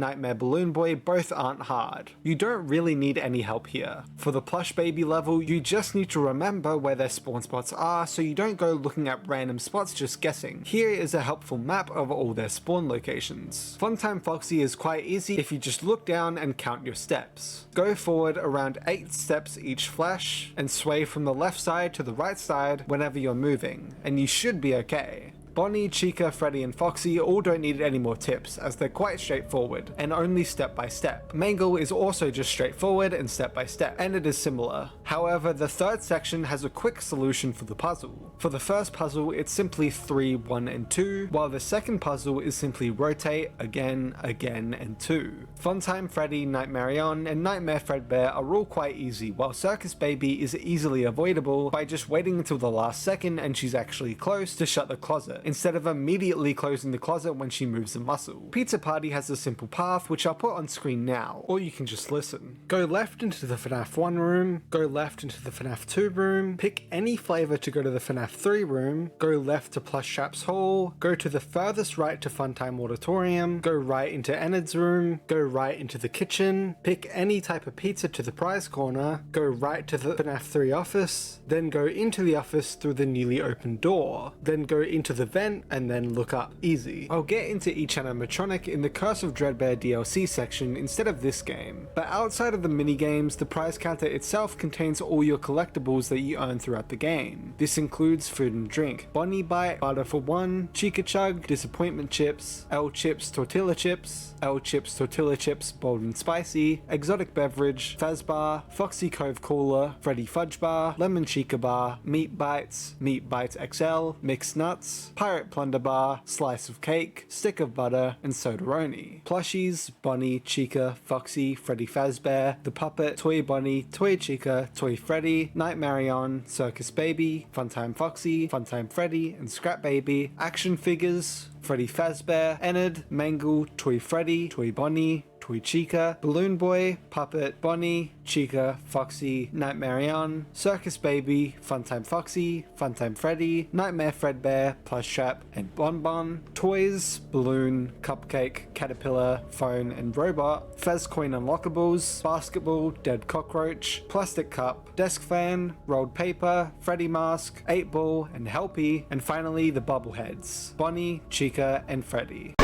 Nightmare Balloon Boy both aren't hard. You don't really need any help here. For the Plush Baby level, you just need to remember where their spawn spots are so you don't go looking at random spots just guessing. Here is a helpful map of all their spawn locations. Funtime Foxy is quite easy if you just look down and count your steps. Go forward around 8 steps each flash and sway from the left side to the right side whenever you're moving, and you should be okay. Bonnie, Chica, Freddy and Foxy all don't need any more tips, as they're quite straightforward and only step by step. Mangle is also just straightforward and step by step, and it is similar. However, the third section has a quick solution for the puzzle. For the first puzzle, it's simply 3, 1 and 2, while the second puzzle is simply rotate again, and 2. Funtime Freddy, Night Marion and Nightmare Fredbear are all quite easy, while Circus Baby is easily avoidable by just waiting until the last second and she's actually close to shut the closet. instead of immediately closing the closet when she moves a muscle. Pizza Party has a simple path, which I'll put on screen now, or you can just listen. Go left into the FNAF 1 room, go left into the FNAF 2 room, pick any flavor to go to the FNAF 3 room, go left to Plush Traps Hall, go to the furthest right to Funtime Auditorium, go right into Enid's room, go right into the kitchen, pick any type of pizza to the prize corner, go right to the FNAF 3 office, then go into the office through the newly opened door, then go into the vent and then look up. Easy. I'll get into each animatronic in the Curse of Dreadbear DLC section instead of this game, but outside of the minigames, the prize counter itself contains all your collectibles that you earn throughout the game. This includes food and drink, Bonnie Bite, Butter for One, Chica Chug, Disappointment Chips, L Chips Tortilla Chips, L Chips Tortilla Chips Bold and Spicy, Exotic Beverage, Fazbar, Foxy Cove Cooler, Freddy Fudge Bar, Lemon Chica Bar, Meat Bites XL, Mixed Nuts, Pirate Plunder Bar, Slice of Cake, Stick of Butter, and Sodaroni. Plushies, Bonnie, Chica, Foxy, Freddy Fazbear, The Puppet, Toy Bonnie, Toy Chica, Toy Freddy, Nightmare On, Circus Baby, Funtime Foxy, Funtime Freddy, and Scrap Baby, Action Figures, Freddy Fazbear, Enid, Mangle, Toy Freddy, Toy Bonnie, Toy Chica, Balloon Boy, Puppet, Bonnie, Chica, Foxy, Nightmare On, Circus Baby, Funtime Foxy, Funtime Freddy, Nightmare Fredbear, Plush Trap, and Bonbon, Toys, Balloon, Cupcake, Caterpillar, Phone, and Robot, Fazcoin Unlockables, Basketball, Dead Cockroach, Plastic Cup, Desk Fan, Rolled Paper, Freddy Mask, 8-Ball, and Helpy, and finally the Bubbleheads, Bonnie, Chica, and Freddy.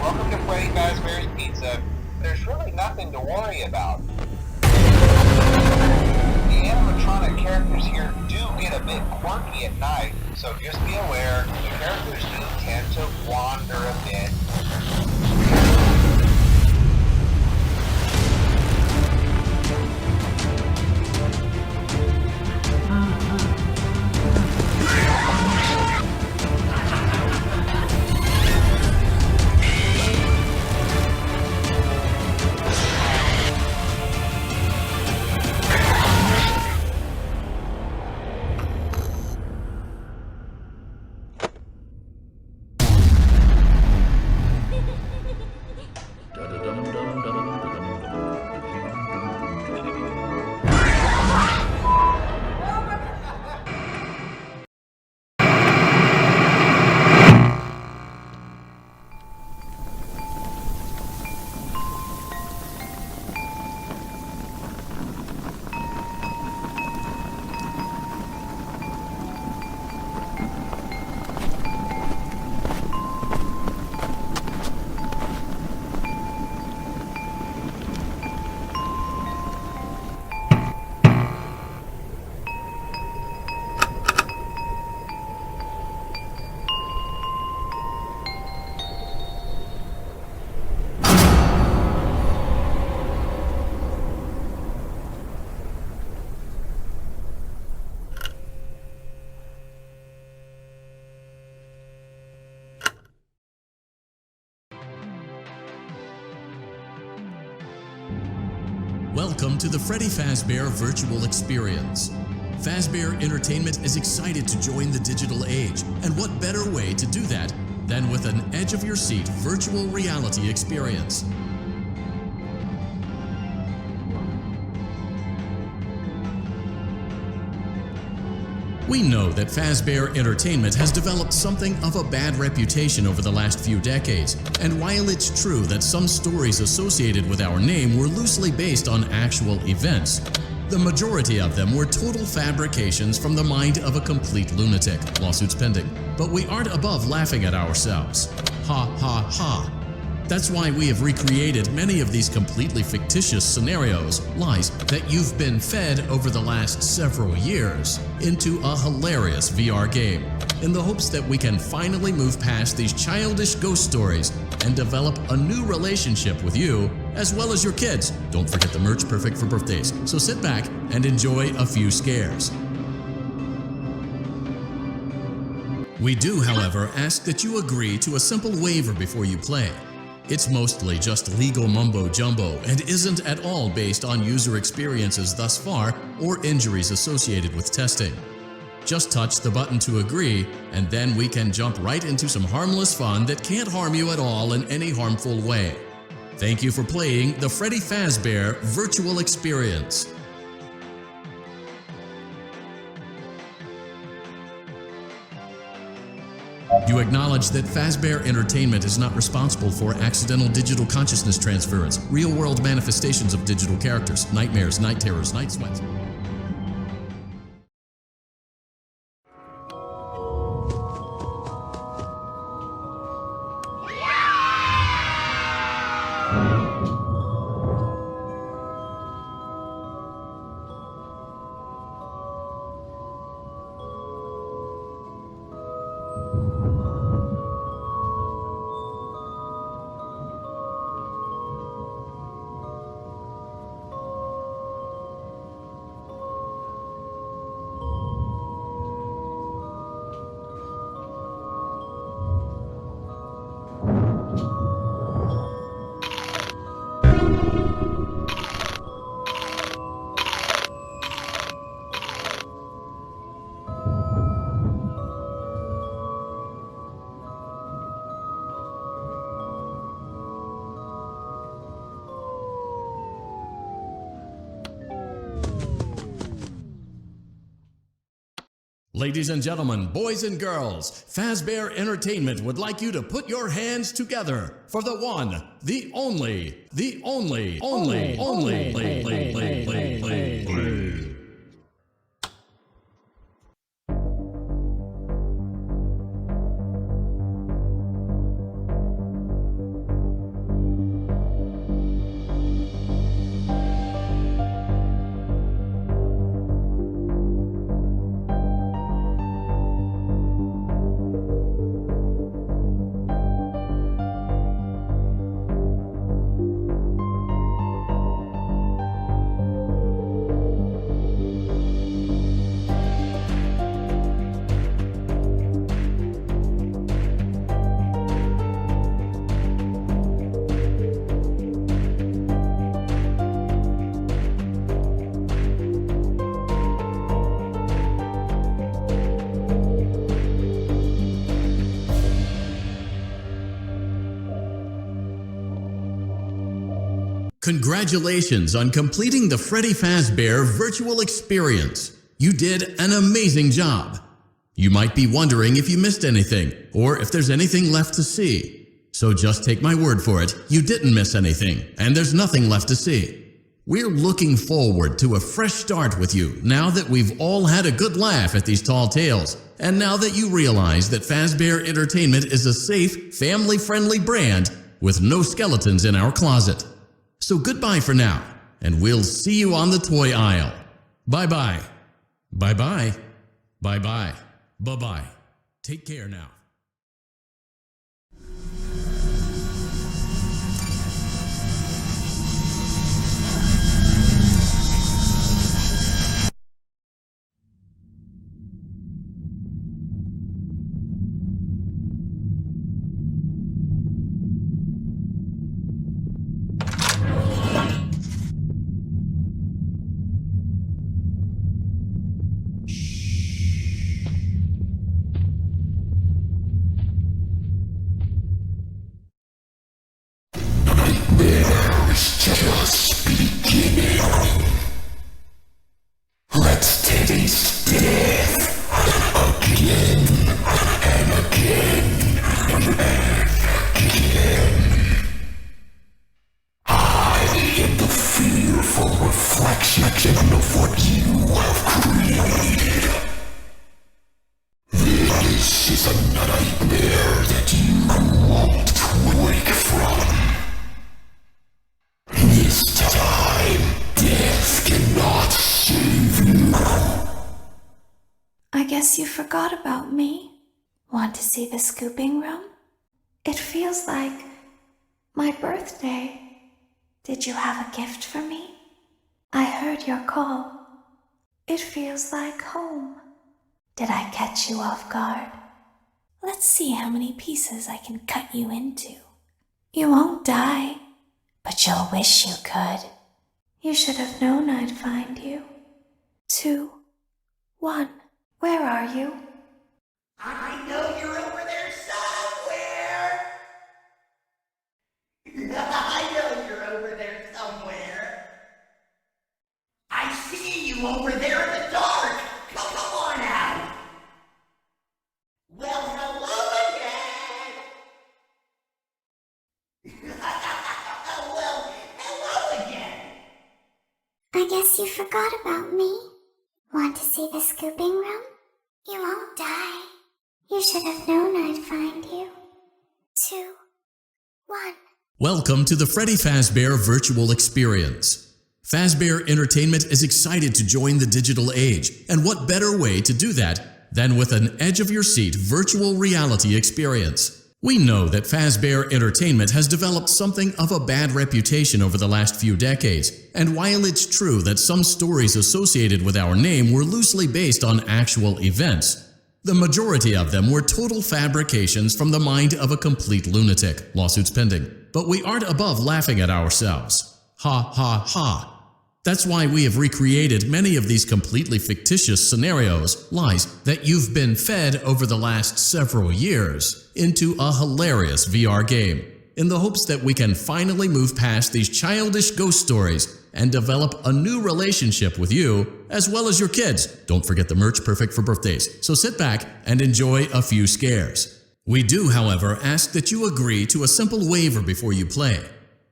Welcome to Freddy Fazbear's Pizza. There's really nothing to worry about. The animatronic characters here do get a bit quirky at night, so just be aware, the characters do tend to wander a bit. Welcome to the Freddy Fazbear Virtual Experience. Fazbear Entertainment is excited to join the digital age, and what better way to do that than with an edge-of-your-seat virtual reality experience. We know that Fazbear Entertainment has developed something of a bad reputation over the last few decades, and while it's true that some stories associated with our name were loosely based on actual events, the majority of them were total fabrications from the mind of a complete lunatic. Lawsuits pending. But we aren't above laughing at ourselves. Ha ha ha. That's why we have recreated many of these completely fictitious scenarios, lies, that you've been fed over the last several years into a hilarious VR game, in the hopes that we can finally move past these childish ghost stories and develop a new relationship with you, as well as your kids. Don't forget the merch, perfect for birthdays. So sit back and enjoy a few scares. We do, however, ask that you agree to a simple waiver before you play. It's mostly just legal mumbo-jumbo and isn't at all based on user experiences thus far or injuries associated with testing. Just touch the button to agree, and then we can jump right into some harmless fun that can't harm you at all in any harmful way. Thank you for playing the Freddy Fazbear Virtual Experience. You acknowledge that Fazbear Entertainment is not responsible for accidental digital consciousness transference, real-world manifestations of digital characters, nightmares, night terrors, night sweats. Ladies and gentlemen, boys and girls, Fazbear Entertainment would like you to put your hands together for the one, the only. Congratulations on completing the Freddy Fazbear Virtual Experience. You did an amazing job. You might be wondering if you missed anything, or if there's anything left to see. So just take my word for it, you didn't miss anything, and there's nothing left to see. We're looking forward to a fresh start with you now that we've all had a good laugh at these tall tales, and now that you realize that Fazbear Entertainment is a safe, family-friendly brand with no skeletons in our closet. So goodbye for now, and we'll see you on the toy aisle. Bye-bye. Bye-bye. Bye-bye. Bye-bye. Take care now. Just beginning. Let's taste death. guess you forgot about me. Want to see the scooping room? It feels like my birthday. Did you have a gift for me? I heard your call. It feels like home. Did I catch you off guard? Let's see how many pieces I can cut you into. You won't die, but you'll wish you could. You should have known I'd find you. 2, 1, where are you? I know you're over there somewhere. I know you're over there somewhere. I see you over there in the dark. Come on out. Well, hello again. Well, hello again. I guess you forgot about me. Want to see the scooping room? You won't die. You should have known I'd find you. 2, 1. Welcome to the Freddy Fazbear Virtual Experience. Fazbear Entertainment is excited to join the digital age, and what better way to do that than with an edge-of-your-seat virtual reality experience. We know that Fazbear Entertainment has developed something of a bad reputation over the last few decades, and while it's true that some stories associated with our name were loosely based on actual events, the majority of them were total fabrications from the mind of a complete lunatic, lawsuits pending. But we aren't above laughing at ourselves. Ha ha ha. That's why we have recreated many of these completely fictitious scenarios, lies, that you've been fed over the last several years into a hilarious VR game, in the hopes that we can finally move past these childish ghost stories and develop a new relationship with you, as well as your kids. Don't forget the merch, perfect for birthdays. So sit back and enjoy a few scares. We do, however, ask that you agree to a simple waiver before you play.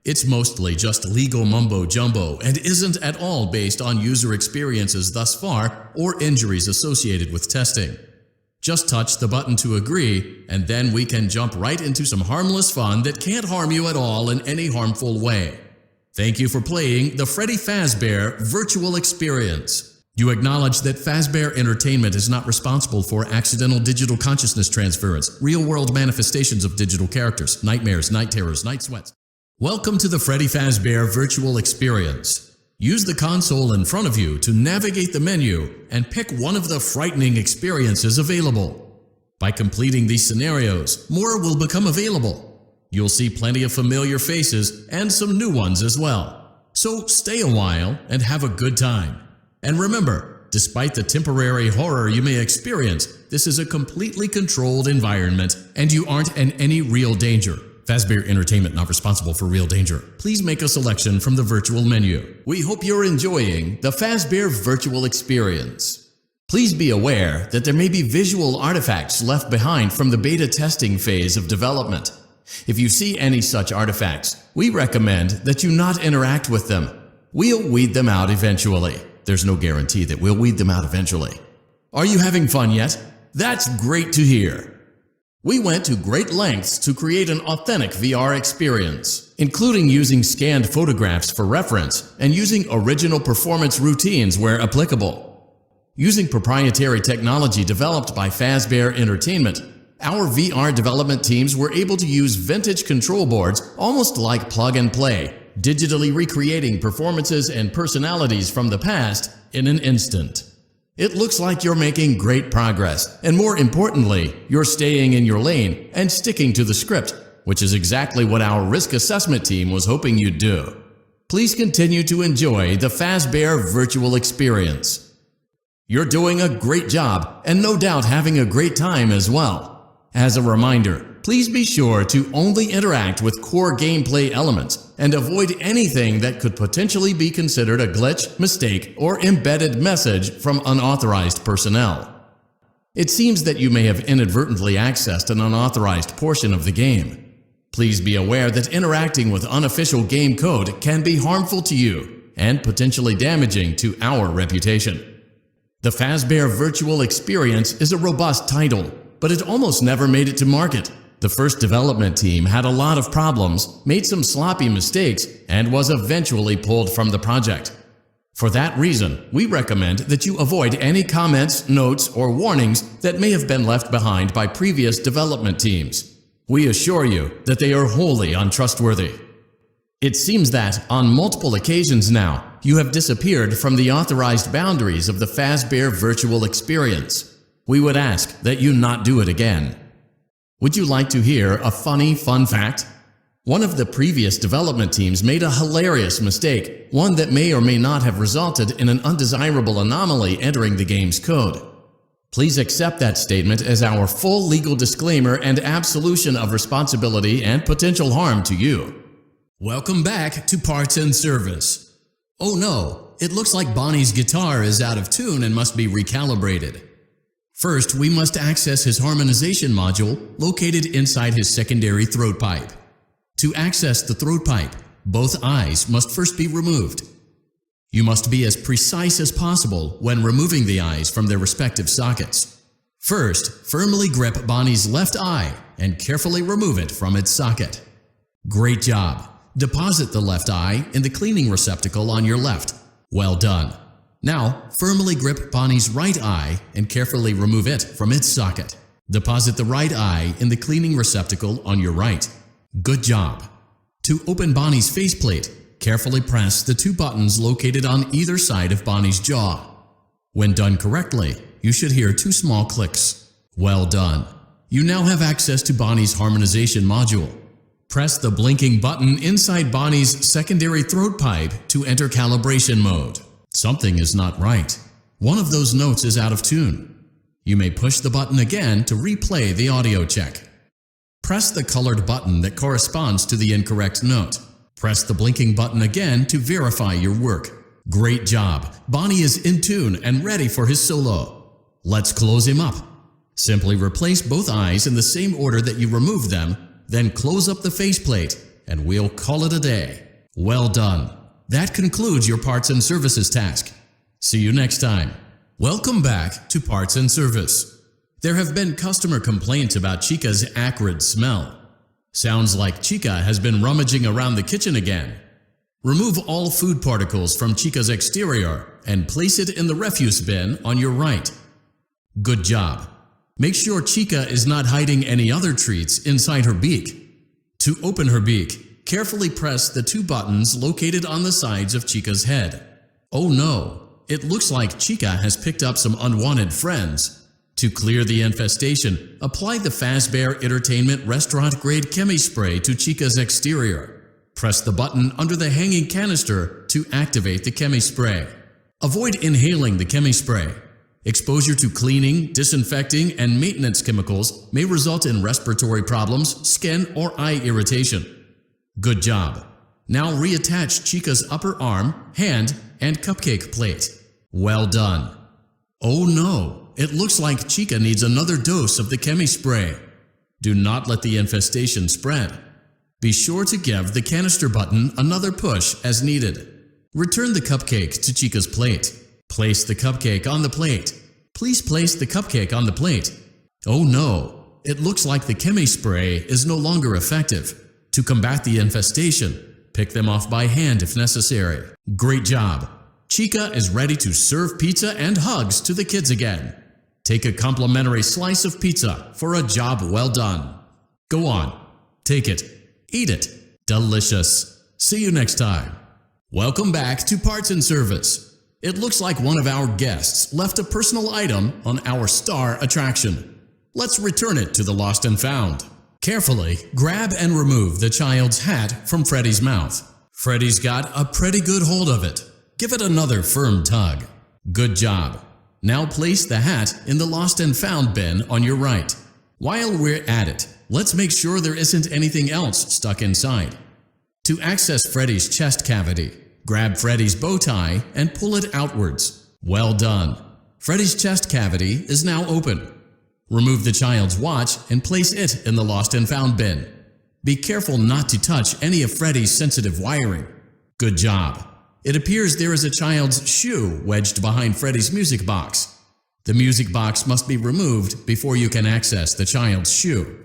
It's mostly just legal mumbo-jumbo and isn't at all based on user experiences thus far or injuries associated with testing. Just touch the button to agree, and then we can jump right into some harmless fun that can't harm you at all in any harmful way. Thank you for playing the Freddy Fazbear Virtual Experience. You acknowledge that Fazbear Entertainment is not responsible for accidental digital consciousness transference, real-world manifestations of digital characters, nightmares, night terrors, night sweats. Welcome to the Freddy Fazbear Virtual Experience. Use the console in front of you to navigate the menu and pick one of the frightening experiences available. By completing these scenarios, more will become available. You'll see plenty of familiar faces and some new ones as well. So stay a while and have a good time. And remember, despite the temporary horror you may experience, this is a completely controlled environment and you aren't in any real danger. Fazbear Entertainment not responsible for real danger. Please make a selection from the virtual menu. We hope you're enjoying the Fazbear Virtual Experience. Please be aware that there may be visual artifacts left behind from the beta testing phase of development. If you see any such artifacts, we recommend that you not interact with them. We'll weed them out eventually. There's no guarantee that we'll weed them out eventually. Are you having fun yet? That's great to hear. We went to great lengths to create an authentic VR experience, including using scanned photographs for reference and using original performance routines where applicable. Using proprietary technology developed by Fazbear Entertainment, our VR development teams were able to use vintage control boards almost like plug and play, digitally recreating performances and personalities from the past in an instant. It looks like you're making great progress, and more importantly, you're staying in your lane and sticking to the script, which is exactly what our risk assessment team was hoping you'd do. Please continue to enjoy the Fazbear Virtual Experience. You're doing a great job, and no doubt having a great time as well. As a reminder, please be sure to only interact with core gameplay elements and avoid anything that could potentially be considered a glitch, mistake, or embedded message from unauthorized personnel. It seems that you may have inadvertently accessed an unauthorized portion of the game. Please be aware that interacting with unofficial game code can be harmful to you and potentially damaging to our reputation. The Fazbear Virtual Experience is a robust title, but it almost never made it to market. The first development team had a lot of problems, made some sloppy mistakes, and was eventually pulled from the project. For that reason, we recommend that you avoid any comments, notes, or warnings that may have been left behind by previous development teams. We assure you that they are wholly untrustworthy. It seems that, on multiple occasions now, you have disappeared from the authorized boundaries of the Fazbear virtual experience. We would ask that you not do it again. Would you like to hear a funny fun fact? One of the previous development teams made a hilarious mistake, one that may or may not have resulted in an undesirable anomaly entering the game's code. Please accept that statement as our full legal disclaimer and absolution of responsibility and potential harm to you. Welcome back to Parts and Service. Oh no, it looks like Bonnie's guitar is out of tune and must be recalibrated. First, we must access his harmonization module located inside his secondary throat pipe. To access the throat pipe, both eyes must first be removed. You must be as precise as possible when removing the eyes from their respective sockets. First, firmly grip Bonnie's left eye and carefully remove it from its socket. Great job! Deposit the left eye in the cleaning receptacle on your left. Well done. Now, firmly grip Bonnie's right eye and carefully remove it from its socket. Deposit the right eye in the cleaning receptacle on your right. Good job. To open Bonnie's faceplate, carefully press the two buttons located on either side of Bonnie's jaw. When done correctly, you should hear two small clicks. Well done. You now have access to Bonnie's harmonization module. Press the blinking button inside Bonnie's secondary throat pipe to enter calibration mode. Something is not right. One of those notes is out of tune. You may push the button again to replay the audio check. Press the colored button that corresponds to the incorrect note. Press the blinking button again to verify your work. Great job! Bonnie is in tune and ready for his solo. Let's close him up. Simply replace both eyes in the same order that you removed them, then close up the faceplate, and we'll call it a day. Well done. That concludes your Parts and Services task. See you next time. Welcome back to Parts and Service. There have been customer complaints about Chica's acrid smell. Sounds like Chica has been rummaging around the kitchen again. Remove all food particles from Chica's exterior and place it in the refuse bin on your right. Good job. Make sure Chica is not hiding any other treats inside her beak. To open her beak, carefully press the two buttons located on the sides of Chica's head. Oh no, it looks like Chica has picked up some unwanted friends. To clear the infestation, apply the Fazbear Entertainment restaurant-grade chemi spray to Chica's exterior. Press the button under the hanging canister to activate the chemi spray. Avoid inhaling the chemi spray. Exposure to cleaning, disinfecting, and maintenance chemicals may result in respiratory problems, skin, or eye irritation. Good job. Now reattach Chica's upper arm, hand, and cupcake plate. Well done. Oh no, it looks like Chica needs another dose of the chemi spray. Do not let the infestation spread. Be sure to give the canister button another push as needed. Return the cupcake to Chica's plate. Place the cupcake on the plate. Please place the cupcake on the plate. Oh no, it looks like the chemi spray is no longer effective. To combat the infestation, pick them off by hand if necessary. Great job. Chica is ready to serve pizza and hugs to the kids again. Take a complimentary slice of pizza for a job well done. Go on, take it, eat it. Delicious. See you next time. Welcome back to Parts and Service. It looks like one of our guests left a personal item on our star attraction. Let's return it to the Lost and Found. Carefully grab and remove the child's hat from Freddy's mouth. Freddy's got a pretty good hold of it. Give it another firm tug. Good job. Now place the hat in the Lost and Found bin on your right. While we're at it, let's make sure there isn't anything else stuck inside. To access Freddy's chest cavity, grab Freddy's bow tie and pull it outwards. Well done. Freddy's chest cavity is now open. Remove the child's watch and place it in the Lost and Found bin. Be careful not to touch any of Freddy's sensitive wiring. Good job. It appears there is a child's shoe wedged behind Freddy's music box. The music box must be removed before you can access the child's shoe.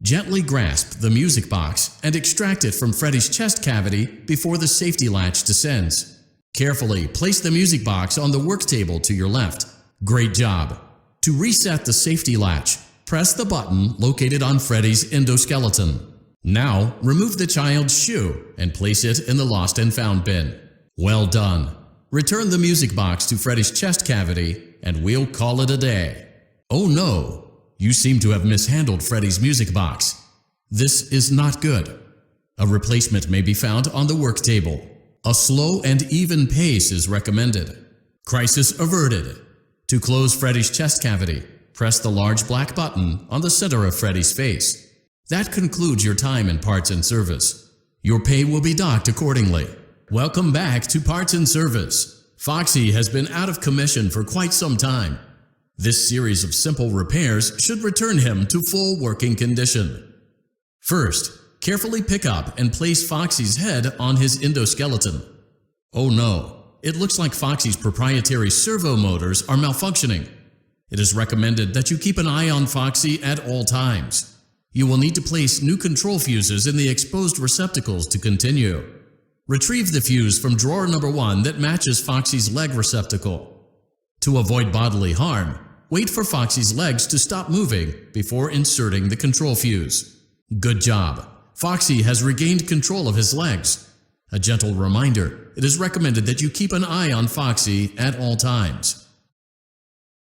Gently grasp the music box and extract it from Freddy's chest cavity before the safety latch descends. Carefully place the music box on the work table to your left. Great job. To reset the safety latch, press the button located on Freddy's endoskeleton. Now, remove the child's shoe and place it in the lost and found bin. Well done. Return the music box to Freddy's chest cavity and we'll call it a day. Oh no, you seem to have mishandled Freddy's music box. This is not good. A replacement may be found on the work table. A slow and even pace is recommended. Crisis averted. To close Freddy's chest cavity, press the large black button on the center of Freddy's face. That concludes your time in parts and service. Your pay will be docked accordingly. Welcome back to Parts and Service. Foxy has been out of commission for quite some time. This series of simple repairs should return him to full working condition. First, carefully pick up and place Foxy's head on his endoskeleton. Oh no, it looks like Foxy's proprietary servo motors are malfunctioning. It is recommended that you keep an eye on Foxy at all times. You will need to place new control fuses in the exposed receptacles to continue. Retrieve the fuse from drawer number 1 that matches Foxy's leg receptacle. To avoid bodily harm, wait for Foxy's legs to stop moving before inserting the control fuse. Good job. Foxy has regained control of his legs. A gentle reminder, it is recommended that you keep an eye on Foxy at all times.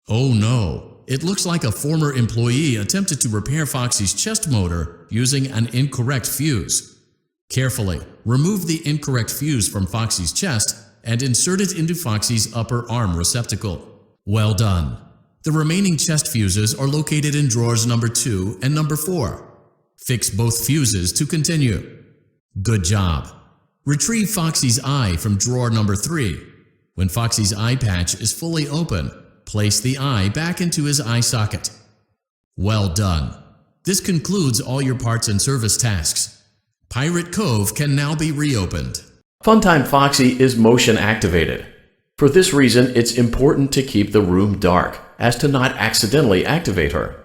Oh no. It looks like a former employee attempted to repair Foxy's chest motor using an incorrect fuse. Carefully, remove the incorrect fuse from Foxy's chest and insert it into Foxy's upper arm receptacle. Well done. The remaining chest fuses are located in drawers number 2 and number 4. Fix both fuses to continue. Good job. Retrieve Foxy's eye from drawer number 3. When Foxy's eye patch is fully open, place the eye back into his eye socket. Well done. This concludes all your parts and service tasks. Pirate Cove can now be reopened. Funtime Foxy is motion activated. For this reason, it's important to keep the room dark, as to not accidentally activate her.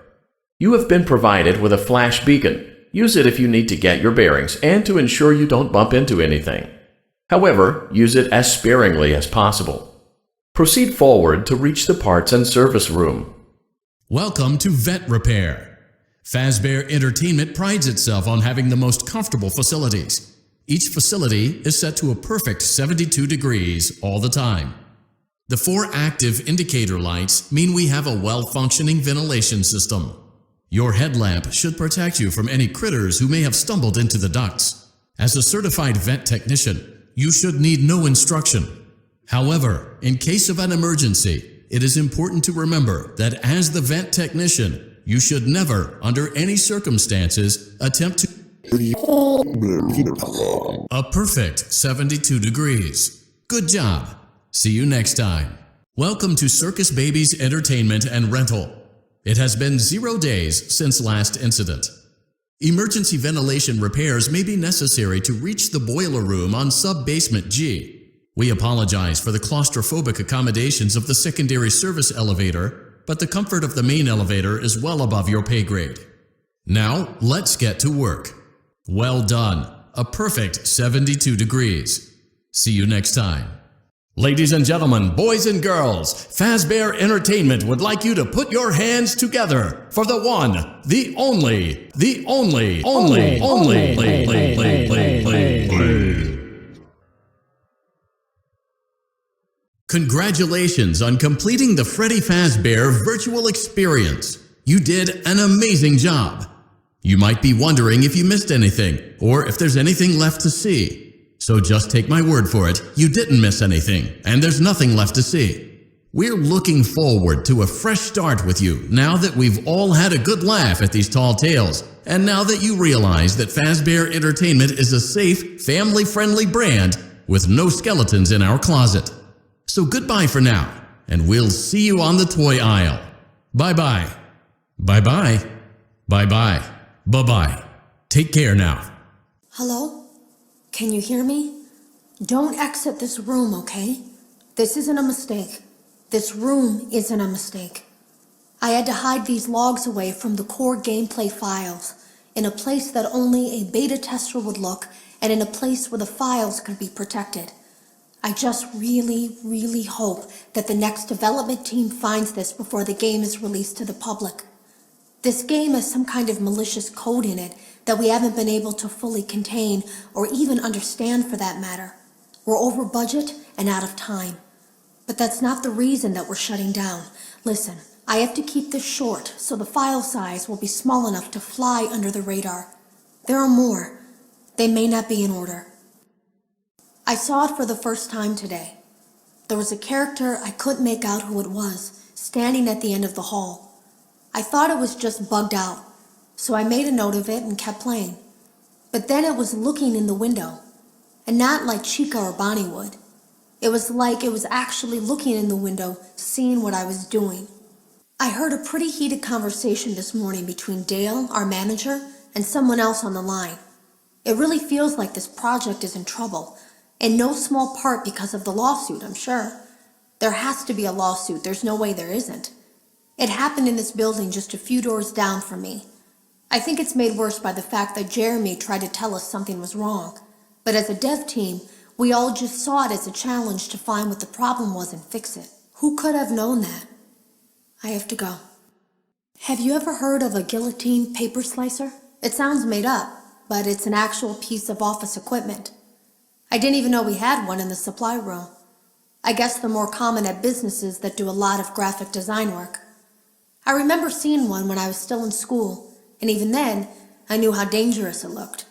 You have been provided with a flash beacon. Use it if you need to get your bearings and to ensure you don't bump into anything. However, use it as sparingly as possible. Proceed forward to reach the parts and service room. Welcome to Vet Repair. Fazbear Entertainment prides itself on having the most comfortable facilities. Each facility is set to a perfect 72 degrees all the time. The 4 active indicator lights mean we have a well-functioning ventilation system. Your headlamp should protect you from any critters who may have stumbled into the ducts. As a certified vent technician, you should need no instruction. However, in case of an emergency, it is important to remember that as the vent technician, you should never, under any circumstances, attempt to a perfect 72 degrees. Good job. See you next time. Welcome to Circus Babies Entertainment and Rental. It has been 0 days since last incident. Emergency ventilation repairs may be necessary to reach the boiler room on sub-basement G. We apologize for the claustrophobic accommodations of the secondary service elevator, but the comfort of the main elevator is well above your pay grade. Now, let's get to work. Well done. A perfect 72 degrees. See you next time. Ladies and gentlemen, boys and girls, Fazbear Entertainment would like you to put your hands together for the one, the only. Congratulations on completing the Freddy Fazbear virtual experience. You did an amazing job. You might be wondering if you missed anything, or if there's anything left to see. So just take my word for it, you didn't miss anything, and there's nothing left to see. We're looking forward to a fresh start with you now that we've all had a good laugh at these tall tales, and now that you realize that Fazbear Entertainment is a safe, family-friendly brand with no skeletons in our closet. So goodbye for now, and we'll see you on the toy aisle. Bye-bye. Bye-bye. Bye-bye. Bye-bye. Take care now. Hello? Can you hear me? Don't exit this room, okay? This isn't a mistake. This room isn't a mistake. I had to hide these logs away from the core gameplay files, in a place that only a beta tester would look, and in a place where the files could be protected. I just really, really hope that the next development team finds this before the game is released to the public. This game has some kind of malicious code in it that we haven't been able to fully contain or even understand for that matter. We're over budget and out of time. But that's not the reason that we're shutting down. Listen, I have to keep this short so the file size will be small enough to fly under the radar. There are more. They may not be in order. I saw it for the first time today. There was a character I couldn't make out who it was, standing at the end of the hall. I thought it was just bugged out, so I made a note of it and kept playing. But then it was looking in the window, and not like Chica or Bonnie would. It was like it was actually looking in the window, seeing what I was doing. I heard a pretty heated conversation this morning between Dale, our manager, and someone else on the line. It really feels like this project is in trouble, in no small part because of the lawsuit, I'm sure. There has to be a lawsuit, there's no way there isn't. It happened in this building just a few doors down from me. I think it's made worse by the fact that Jeremy tried to tell us something was wrong. But as a dev team, we all just saw it as a challenge to find what the problem was and fix it. Who could have known that? I have to go. Have you ever heard of a guillotine paper slicer? It sounds made up, but it's an actual piece of office equipment. I didn't even know we had one in the supply room. I guess they're more common at businesses that do a lot of graphic design work. I remember seeing one when I was still in school, and even then, I knew how dangerous it looked.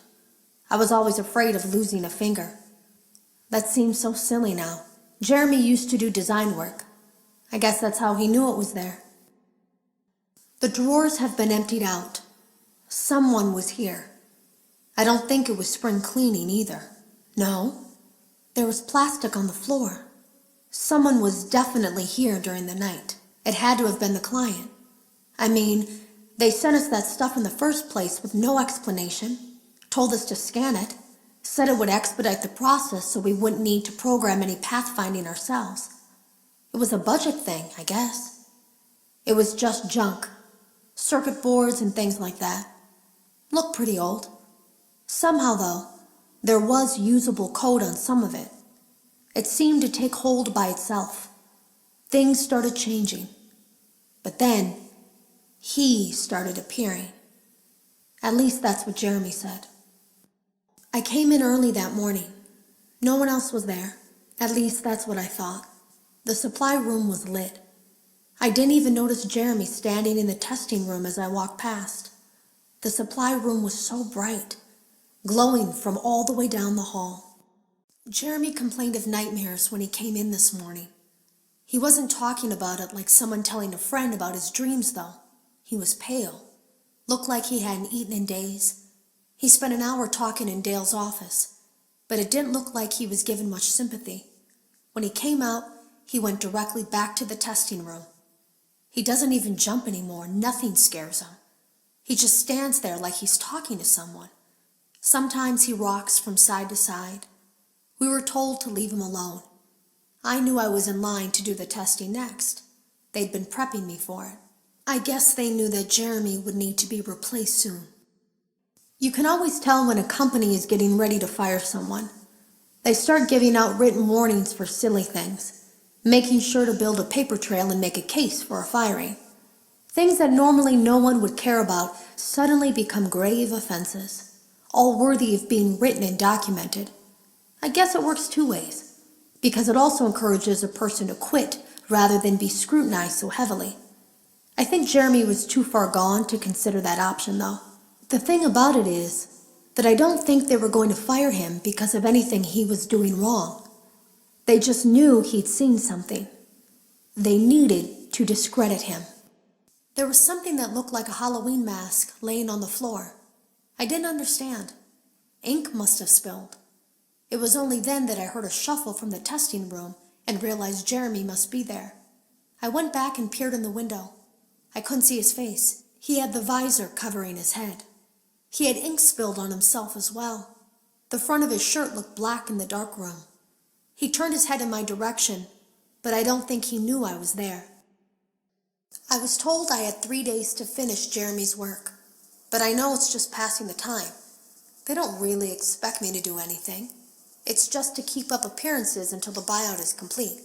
I was always afraid of losing a finger. That seems so silly now. Jeremy used to do design work. I guess that's how he knew it was there. The drawers have been emptied out. Someone was here. I don't think it was spring cleaning either. No, there was plastic on the floor. Someone was definitely here during the night. It had to have been the client. I mean, they sent us that stuff in the first place with no explanation, told us to scan it, said it would expedite the process so we wouldn't need to program any pathfinding ourselves. It was a budget thing, I guess. It was just junk. Circuit boards and things like that. Looked pretty old. Somehow, though, there was usable code on some of it. It seemed to take hold by itself. Things started changing. But then, he started appearing. At least that's what Jeremy said. I came in early that morning. No one else was there. At least that's what I thought. The supply room was lit. I didn't even notice Jeremy standing in the testing room as I walked past. The supply room was so bright, glowing from all the way down the hall. Jeremy complained of nightmares when he came in this morning. He wasn't talking about it like someone telling a friend about his dreams, though. He was pale, looked like he hadn't eaten in days. He spent an hour talking in Dale's office, but it didn't look like he was given much sympathy. When he came out, he went directly back to the testing room. He doesn't even jump anymore, nothing scares him. He just stands there like he's talking to someone. Sometimes he rocks from side to side. We were told to leave him alone. I knew I was in line to do the testing next. They'd been prepping me for it. I guess they knew that Jeremy would need to be replaced soon. You can always tell when a company is getting ready to fire someone. They start giving out written warnings for silly things, making sure to build a paper trail and make a case for a firing. Things that normally no one would care about suddenly become grave offenses, all worthy of being written and documented. I guess it works two ways, because it also encourages a person to quit rather than be scrutinized so heavily. I think Jeremy was too far gone to consider that option, though. The thing about it is that I don't think they were going to fire him because of anything he was doing wrong. They just knew he'd seen something. They needed to discredit him. There was something that looked like a Halloween mask laying on the floor. I didn't understand. Ink must have spilled. It was only then that I heard a shuffle from the testing room and realized Jeremy must be there. I went back and peered in the window. I couldn't see his face. He had the visor covering his head. He had ink spilled on himself as well. The front of his shirt looked black in the dark room. He turned his head in my direction, but I don't think he knew I was there. I was told I had 3 days to finish Jeremy's work, but I know it's just passing the time. They don't really expect me to do anything. It's just to keep up appearances until the buyout is complete.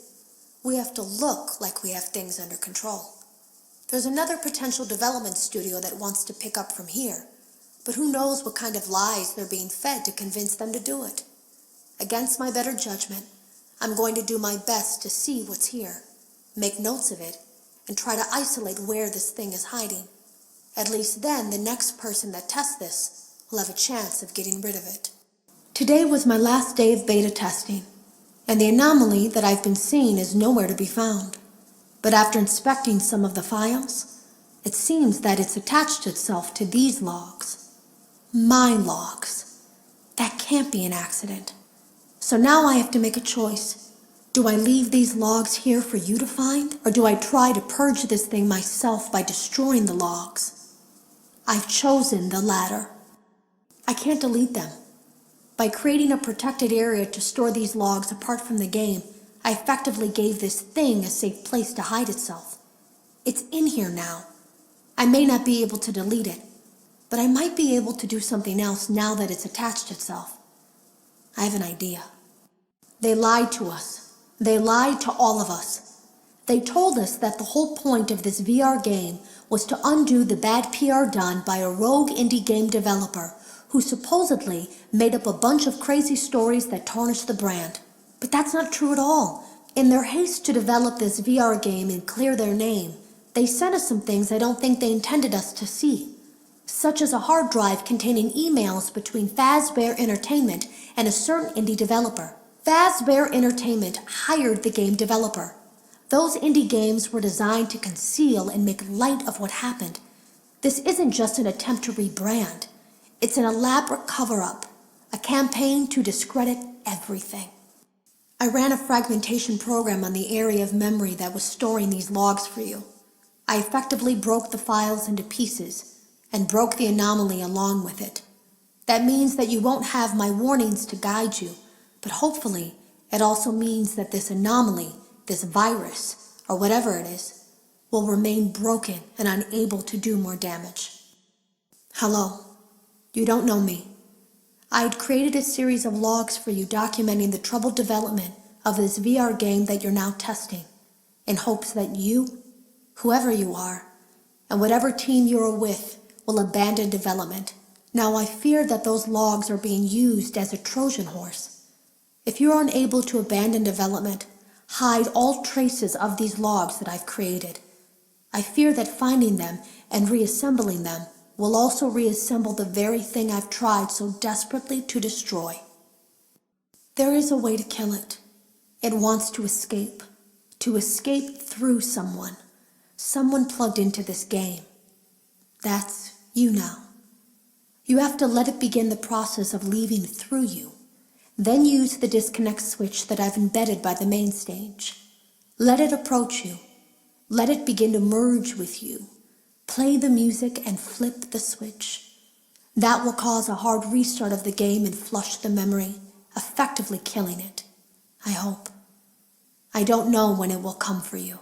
We have to look like we have things under control. There's another potential development studio that wants to pick up from here, but who knows what kind of lies they're being fed to convince them to do it. Against my better judgment, I'm going to do my best to see what's here, make notes of it, and try to isolate where this thing is hiding. At least then, the next person that tests this will have a chance of getting rid of it. Today was my last day of beta testing, and the anomaly that I've been seeing is nowhere to be found. But after inspecting some of the files, it seems that it's attached itself to these logs. My logs. That can't be an accident. So now I have to make a choice. Do I leave these logs here for you to find, or do I try to purge this thing myself by destroying the logs? I've chosen the latter. I can't delete them. By creating a protected area to store these logs apart from the game, I effectively gave this thing a safe place to hide itself. It's in here now. I may not be able to delete it, but I might be able to do something else now that it's attached itself. I have an idea. They lied to us. They lied to all of us. They told us that the whole point of this VR game was to undo the bad PR done by a rogue indie game developer who supposedly made up a bunch of crazy stories that tarnished the brand. But that's not true at all. In their haste to develop this VR game and clear their name, they sent us some things I don't think they intended us to see, such as a hard drive containing emails between Fazbear Entertainment and a certain indie developer. Fazbear Entertainment hired the game developer. Those indie games were designed to conceal and make light of what happened. This isn't just an attempt to rebrand. It's an elaborate cover-up, a campaign to discredit everything. I ran a fragmentation program on the area of memory that was storing these logs for you. I effectively broke the files into pieces and broke the anomaly along with it. That means that you won't have my warnings to guide you, but hopefully it also means that this anomaly, this virus, or whatever it is, will remain broken and unable to do more damage. Hello. You don't know me. I had created a series of logs for you documenting the troubled development of this VR game that you're now testing, in hopes that you, whoever you are, and whatever team you're with, will abandon development. Now I fear that those logs are being used as a Trojan horse. If you're unable to abandon development, hide all traces of these logs that I've created. I fear that finding them and reassembling them will also reassemble the very thing I've tried so desperately to destroy. There is a way to kill it. It wants to escape through someone plugged into this game. That's you now. You have to let it begin the process of leaving through you. Then use the disconnect switch that I've embedded by the main stage. Let it approach you. Let it begin to merge with you. Play the music and flip the switch. That will cause a hard restart of the game and flush the memory, effectively killing it. I hope. I don't know when it will come for you.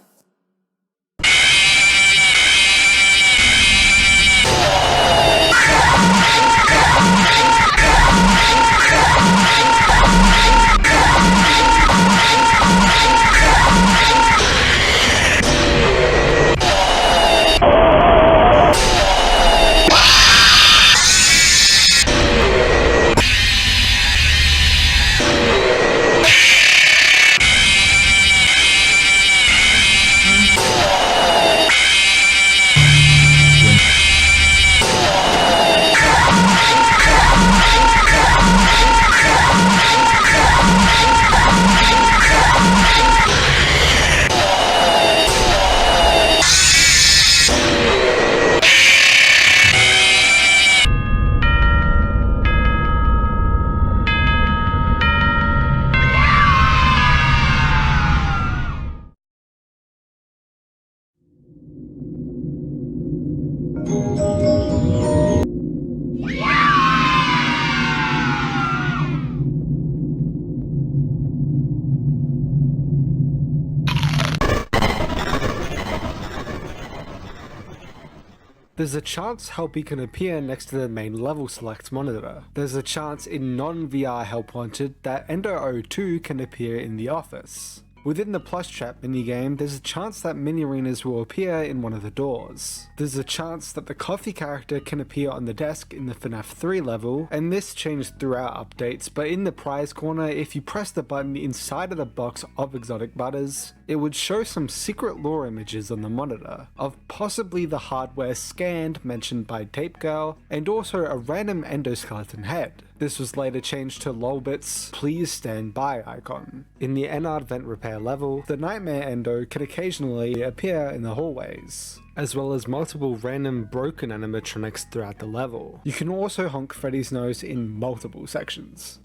There's a chance Helpy can appear next to the main level select monitor. There's a chance in non-VR Help Wanted that Endo 02 can appear in the office. Within the Plush Trap minigame, there's a chance that mini-arenas will appear in one of the doors. There's a chance that the coffee character can appear on the desk in the FNAF 3 level, and this changed throughout updates, but in the prize corner, if you press the button inside of the box of Exotic Butters, it would show some secret lore images on the monitor, of possibly the hardware scanned mentioned by Tape Girl, and also a random endoskeleton head. This was later changed to Lolbit's Please Stand By icon. In the Ennard Vent Repair level, the Nightmare Endo can occasionally appear in the hallways, as well as multiple random broken animatronics throughout the level. You can also honk Freddy's nose in multiple sections.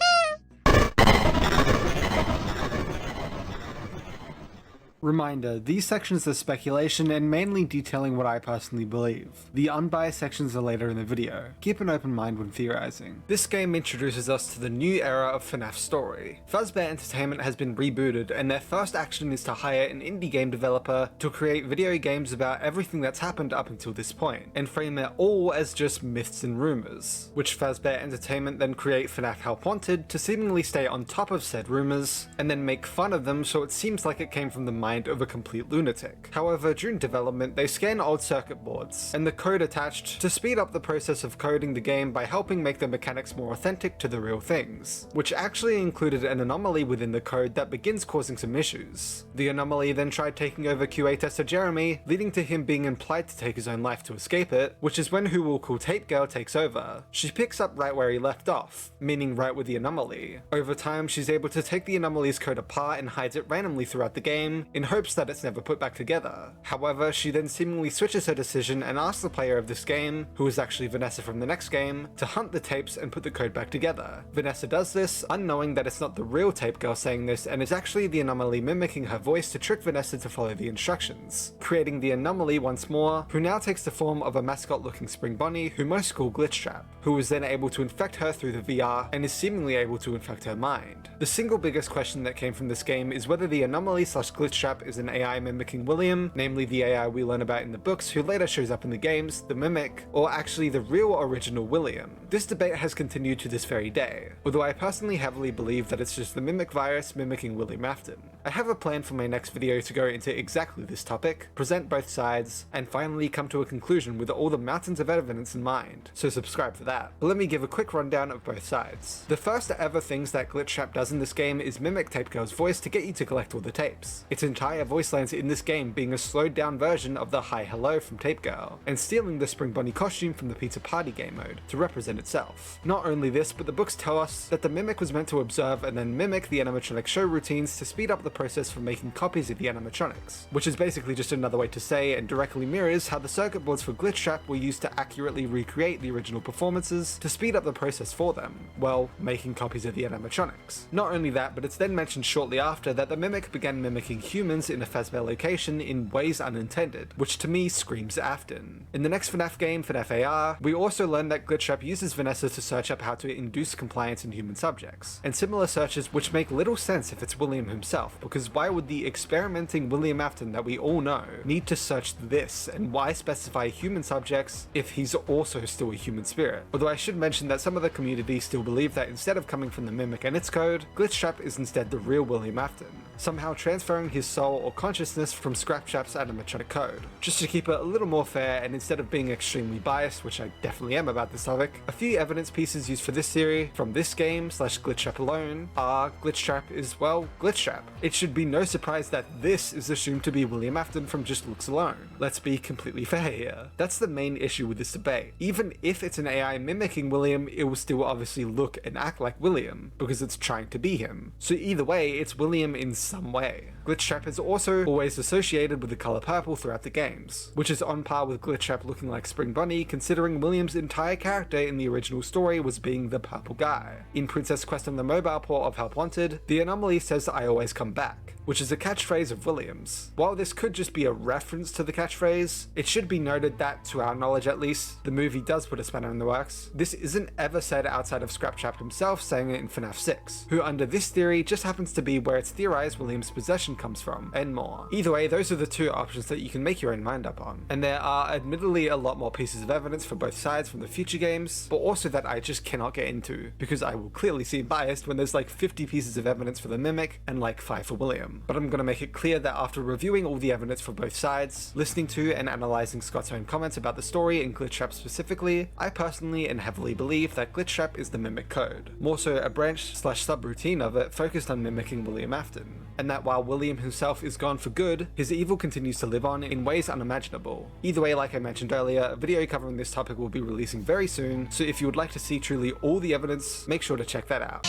Reminder, these sections are speculation and mainly detailing what I personally believe. The unbiased sections are later in the video. Keep an open mind when theorizing. This game introduces us to the new era of FNAF story. Fazbear Entertainment has been rebooted, and their first action is to hire an indie game developer to create video games about everything that's happened up until this point, and frame it all as just myths and rumors, which Fazbear Entertainment then create FNAF Help Wanted to seemingly stay on top of said rumors, and then make fun of them so it seems like it came from the mind of a complete lunatic. However, during development, they scan old circuit boards and the code attached to speed up the process of coding the game by helping make the mechanics more authentic to the real things, which actually included an anomaly within the code that begins causing some issues. The anomaly then tried taking over QA tester Jeremy, leading to him being implied to take his own life to escape it, which is when Who Will Call Tape Girl takes over. She picks up right where he left off, meaning right with the anomaly. Over time, she's able to take the anomaly's code apart and hides it randomly throughout the game, in hopes that it's never put back together. However, she then seemingly switches her decision and asks the player of this game, who is actually Vanessa from the next game, to hunt the tapes and put the code back together. Vanessa does this, unknowing that it's not the real Tape Girl saying this, and it's actually the anomaly mimicking her voice to trick Vanessa to follow the instructions, creating the anomaly once more, who now takes the form of a mascot-looking spring bunny who most call Glitch Trap, who is then able to infect her through the VR and is seemingly able to infect her mind. The single biggest question that came from this game is whether the anomaly / Glitch Trap is an AI mimicking William, namely the AI we learn about in the books who later shows up in the games, the Mimic, or actually the real original William. This debate has continued to this very day, although I personally heavily believe that it's just the Mimic virus mimicking William Afton. I have a plan for my next video to go into exactly this topic, present both sides, and finally come to a conclusion with all the mountains of evidence in mind, so subscribe for that. But let me give a quick rundown of both sides. The first ever things that Glitch Trap does in this game is mimic Tape Girl's voice to get you to collect all the tapes. Its entire voice lines in this game being a slowed down version of the Hi Hello from Tape Girl, and stealing the Spring Bunny costume from the Pizza Party game mode to represent itself. Not only this, but the books tell us that the Mimic was meant to observe and then mimic the animatronic show routines to speed up the process for making copies of the animatronics, which is basically just another way to say and directly mirrors how the circuit boards for Glitch Trap were used to accurately recreate the original performances to speed up the process for them, well, making copies of the animatronics. Not only that, but it's then mentioned shortly after that the Mimic began mimicking humans in a Fazbear location in ways unintended, which to me screams Afton. In the next FNAF game, FNAF AR, we also learn that Glitch Trap uses Vanessa to search up how to induce compliance in human subjects, and similar searches which make little sense if it's William himself, because why would the experimenting William Afton that we all know need to search this, and why specify human subjects if he's also still a human spirit? Although I should mention that some of the community still believe that instead of coming from the Mimic and its code, Glitch Trap is instead the real William Afton, somehow transferring his soul or consciousness from Scrap Trap's animatronic code. Just to keep it a little more fair, and instead of being extremely biased, which I definitely am about this topic, a few evidence pieces used for this theory from this game / Glitch Trap alone are Glitch Trap is, well, Glitch Trap. It should be no surprise that this is assumed to be William Afton from just looks alone. Let's be completely fair here. That's the main issue with this debate. Even if it's an AI mimicking William, it will still obviously look and act like William, because it's trying to be him. So either way, it's William in some way. Glitch Trap is also always associated with the color purple throughout the games, which is on par with Glitch Trap looking like Spring Bunny, considering William's entire character in the original story was being the purple guy. In Princess Quest on the mobile port of Help Wanted, the anomaly says I always come back, which is a catchphrase of Williams. While this could just be a reference to the catchphrase, it should be noted that, to our knowledge at least, the movie does put a spanner in the works. This isn't ever said outside of Scraptrap himself saying it in FNAF 6, who under this theory just happens to be where it's theorized Williams' possession comes from, and more. Either way, those are the two options that you can make your own mind up on. And there are admittedly a lot more pieces of evidence for both sides from the future games, but also that I just cannot get into, because I will clearly seem biased when there's like 50 pieces of evidence for the Mimic and like 5 for William. But I'm gonna make it clear that after reviewing all the evidence for both sides, listening to and analyzing Scott's own comments about the story and Glitchtrap specifically, I personally and heavily believe that Glitchtrap is the Mimic code, more so a branch slash subroutine of it focused on mimicking William Afton, and that while William himself is gone for good, his evil continues to live on in ways unimaginable. Either way, like I mentioned earlier, a video covering this topic will be releasing very soon, so if you would like to see truly all the evidence, make sure to check that out.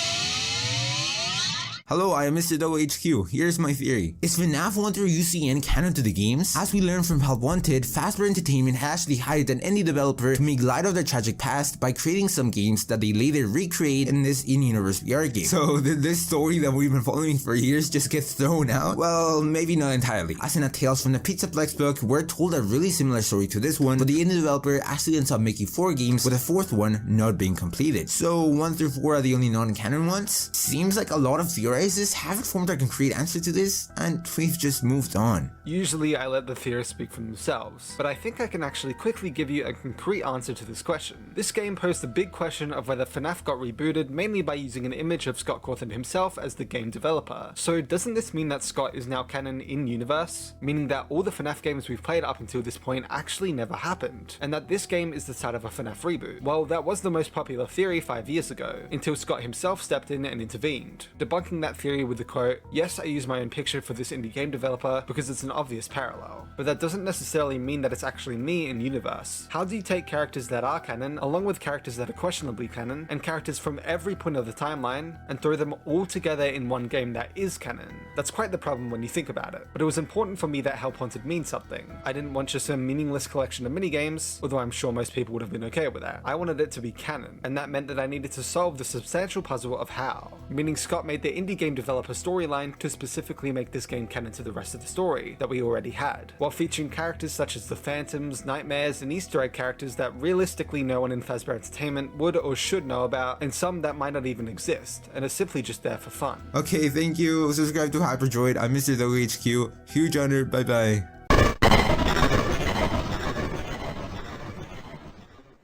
Hello, I am Mr. HQ. Here's my theory. Is FNAF 1 through UCN canon to the games? As we learned from Help Wanted, Fazbear Entertainment actually hired an indie developer to make light of their tragic past by creating some games that they later recreate in this in-universe VR game. So did this story that we've been following for years just get thrown out? Well, maybe not entirely. As in a Tales from the Pizzaplex book, we're told a really similar story to this one, but the indie developer actually ends up making 4 games with a 4th one not being completed. So 1 through 4 are the only non-canon ones? Seems like a lot of theorizers haven't formed a concrete answer to this, and we've just moved on. Usually I let the theorists speak for themselves, but I think I can actually quickly give you a concrete answer to this question. This game posed the big question of whether FNAF got rebooted mainly by using an image of Scott Cawthon himself as the game developer. So doesn't this mean that Scott is now canon in universe? Meaning that all the FNAF games we've played up until this point actually never happened, and that this game is the start of a FNAF reboot. Well, that was the most popular theory 5 years ago, until Scott himself stepped in and intervened, debunking that theory with the quote, "Yes, I use my own picture for this indie game developer because it's an obvious parallel, but that doesn't necessarily mean that it's actually me in universe. How do you take characters that are canon, along with characters that are questionably canon, and characters from every point of the timeline, and throw them all together in one game that is canon? That's quite the problem when you think about it, but it was important for me that Help Wanted means something. I didn't want just a meaningless collection of minigames, although I'm sure most people would have been okay with that. I wanted it to be canon, and that meant that I needed to solve the substantial puzzle of how, meaning Scott made the indie game developer storyline to specifically make this game canon to the rest of the story that we already had, while featuring characters such as the Phantoms, Nightmares, and Easter egg characters that realistically no one in Fazbear Entertainment would or should know about, and some that might not even exist, and are simply just there for fun. Okay, thank you. Subscribe to Hyperdroid. I'm Mr. HQ. Huge honor. Bye bye.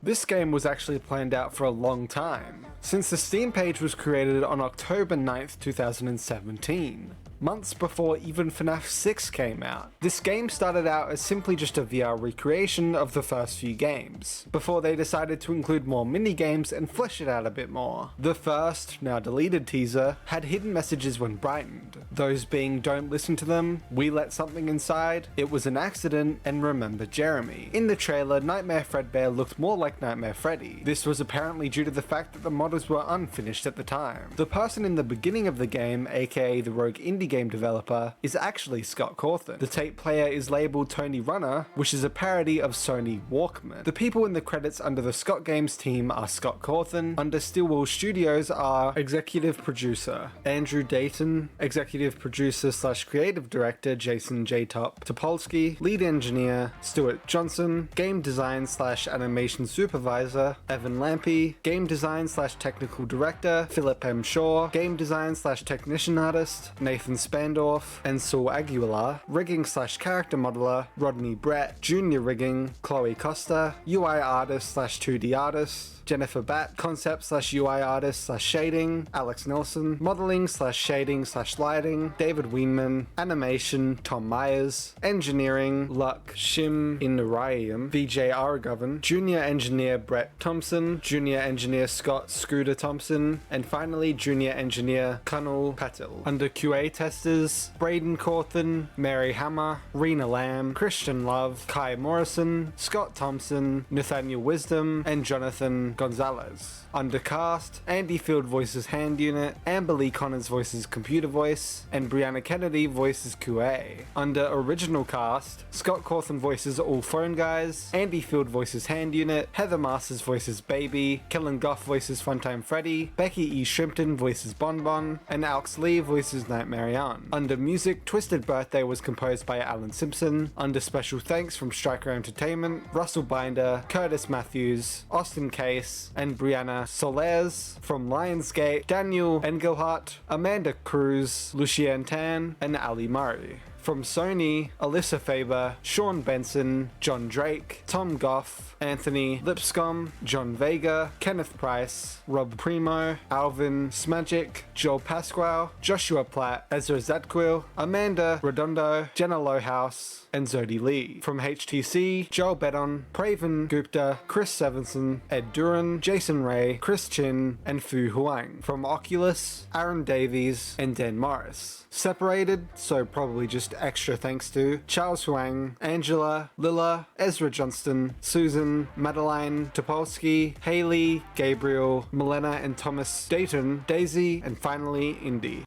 This game was actually planned out for a long time, since the Steam page was created on October 9th, 2017. Months before even FNAF 6 came out. This game started out as simply just a VR recreation of the first few games, before they decided to include more mini-games and flesh it out a bit more. The first, now deleted teaser, had hidden messages when brightened, those being "Don't listen to them," "We let something inside," "It was an accident," and "Remember Jeremy." In the trailer, Nightmare Fredbear looked more like Nightmare Freddy. This was apparently due to the fact that the models were unfinished at the time. The person in the beginning of the game, aka the rogue indie game developer, is actually Scott Cawthon. The tape player is labeled Tony Runner, which is a parody of Sony Walkman. The people in the credits under the Scott Games team are Scott Cawthon. Under Stillwell Studios are executive producer Andrew Dayton, executive producer / creative director Jason J. Topolsky, lead engineer Stuart Johnson, game design / animation supervisor Evan Lampe, game design / technical director Philip M. Shaw, game design / technician artist Nathan Spandorf and Saul Aguilar, rigging / character modeler Rodney Brett, junior rigging Chloe Costa, UI artist / 2D artist Jennifer Batt, concept / UI artist / shading Alex Nelson, modeling / shading / lighting David Weinman, animation Tom Myers, engineering Luck Shim Inarayam, VJ Aragovan, junior engineer Brett Thompson, junior engineer Scott Scooter Thompson, and finally junior engineer Kunal Patil. Under QA testers Braden Cawthon, Mary Hammer, Rena Lamb, Christian Love, Kai Morrison, Scott Thompson, Nathaniel Wisdom, and Jonathan Gonzalez. Under cast, Andy Field voices Hand Unit, Amber Lee Connors voices Computer Voice, and Brianna Kennedy voices QA. Under original cast, Scott Cawthon voices All Phone Guys, Andy Field voices Hand Unit, Heather Masters voices Baby, Kellen Goff voices Funtime Freddy, Becky E. Shrimpton voices Bonbon, and Alex Lee voices Nightmare Young. Under music, Twisted Birthday was composed by Alan Simpson. Under special thanks from Striker Entertainment, Russell Binder, Curtis Matthews, Austin Case, and Brianna Solers. From Lionsgate, Daniel Engelhardt, Amanda Cruz, Lucien Tan, and Ali Murray. From Sony, Alyssa Faber, Sean Benson, John Drake, Tom Goff, Anthony Lipscomb, John Vega, Kenneth Price, Rob Primo, Alvin Smagic, Joel Pasquale, Joshua Platt, Ezra Zadquil, Amanda Redondo, Jenna Lowhouse, and Zodi Lee. From HTC, Joel Bedon, Praven Gupta, Chris Sevenson, Ed Duran, Jason Ray, Chris Chin, and Fu Huang. From Oculus, Aaron Davies, and Dan Morris. Separated, so probably just extra thanks to Charles Huang, Angela, Lilla, Ezra Johnston, Susan, Madeline Topolsky, Haley, Gabriel, Milena and Thomas Dayton, Daisy, and finally Indy.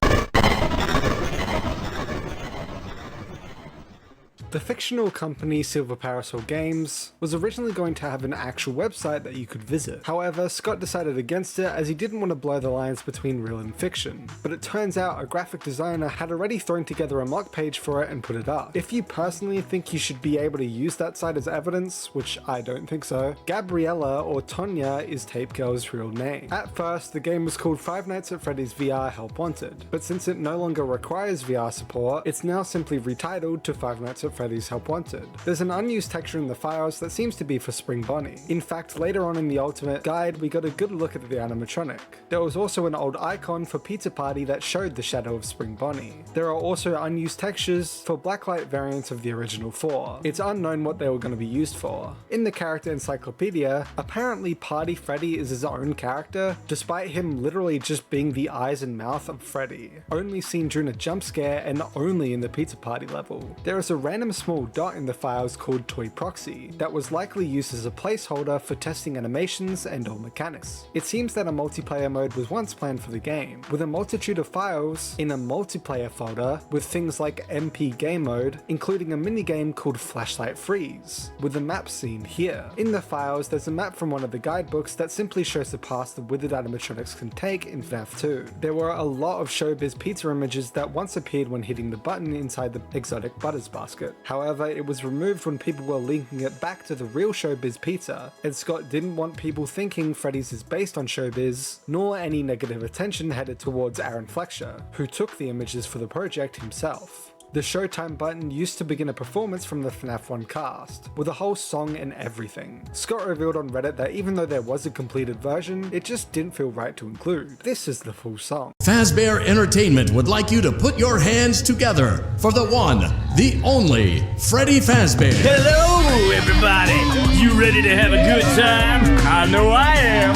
The fictional company Silver Parasol Games was originally going to have an actual website that you could visit. However, Scott decided against it as he didn't want to blur the lines between real and fiction. But it turns out a graphic designer had already thrown together a mock page for it and put it up. If you personally think you should be able to use that site as evidence, which I don't think so, Gabriella or Tonya is Tape Girl's real name. At first, the game was called Five Nights at Freddy's VR Help Wanted, but since it no longer requires VR support, it's now simply retitled to Five Nights at Freddy's Help Wanted. There's an unused texture in the files that seems to be for Spring Bonnie. In fact, later on in the Ultimate Guide, we got a good look at the animatronic. There was also an old icon for Pizza Party that showed the shadow of Spring Bonnie. There are also unused textures for blacklight variants of the original 4. It's unknown what they were going to be used for. In the character encyclopedia, apparently Party Freddy is his own character, despite him literally just being the eyes and mouth of Freddy, only seen during a jump scare and only in the Pizza Party level. There is a random small dot in the files called Toy Proxy that was likely used as a placeholder for testing animations and or mechanics. It seems that a multiplayer mode was once planned for the game, with a multitude of files in a multiplayer folder with things like MP Game Mode, including a minigame called Flashlight Freeze, with a map seen here. In the files, there's a map from one of the guidebooks that simply shows the path the withered animatronics can take in FNAF 2. There were a lot of Showbiz Pizza images that once appeared when hitting the button inside the exotic Butters basket. However, it was removed when people were linking it back to the real Showbiz Pizza, and Scott didn't want people thinking Freddy's is based on Showbiz, nor any negative attention headed towards Aaron Fletcher, who took the images for the project himself. The Showtime button used to begin a performance from the FNAF 1 cast, with a whole song and everything. Scott revealed on Reddit that even though there was a completed version, it just didn't feel right to include. This is the full song. Fazbear Entertainment would like you to put your hands together for the one, the only, Freddy Fazbear. Hello, everybody! You ready to have a good time? I know I am!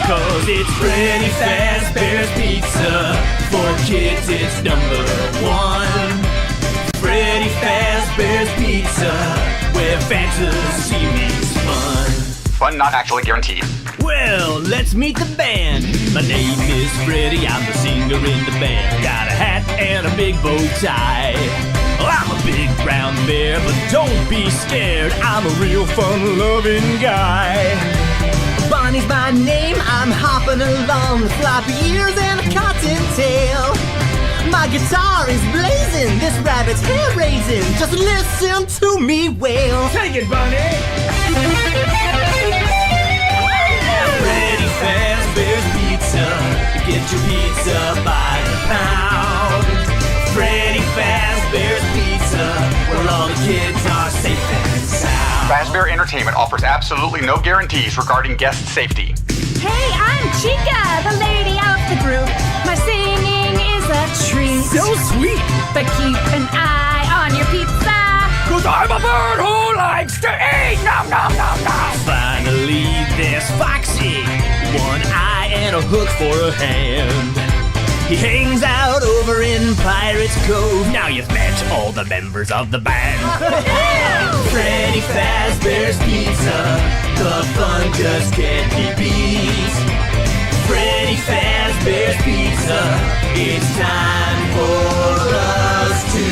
Cause it's Freddy Fazbear's Pizza. For kids, it's #1. Freddy Fazbear's Pizza, where fantasy meets fun. Fun not actually guaranteed. Well, let's meet the band. My name is Freddy, I'm the singer in the band. Got a hat and a big bow tie. Well, I'm a big brown bear, but don't be scared. I'm a real fun-loving guy. Bonnie's my name, I'm hopping along with floppy ears and a cottontail. My guitar is blazing, this rabbit's hair raising. Just listen to me wail. Take it, Bonnie! Freddy Fazbear's Pizza. Get your pizza by the pound. Freddy Fazbear's Pizza, where all the kids are safe and sound. Fazbear Entertainment offers absolutely no guarantees regarding guest safety. Hey, I'm Chica, the lady of the group. My singing is a treat. So sweet! But keep an eye on your pizza. Cause I'm a bird who likes to eat! Nom nom nom nom! Finally, there's Foxy. One eye and a hook for a hand. He hangs out over in Pirate's Cove. Now you've met all the members of the band. Freddy Fazbear's Pizza. The fun just can't be beat. Freddy Fazbear's Pizza. It's time for us to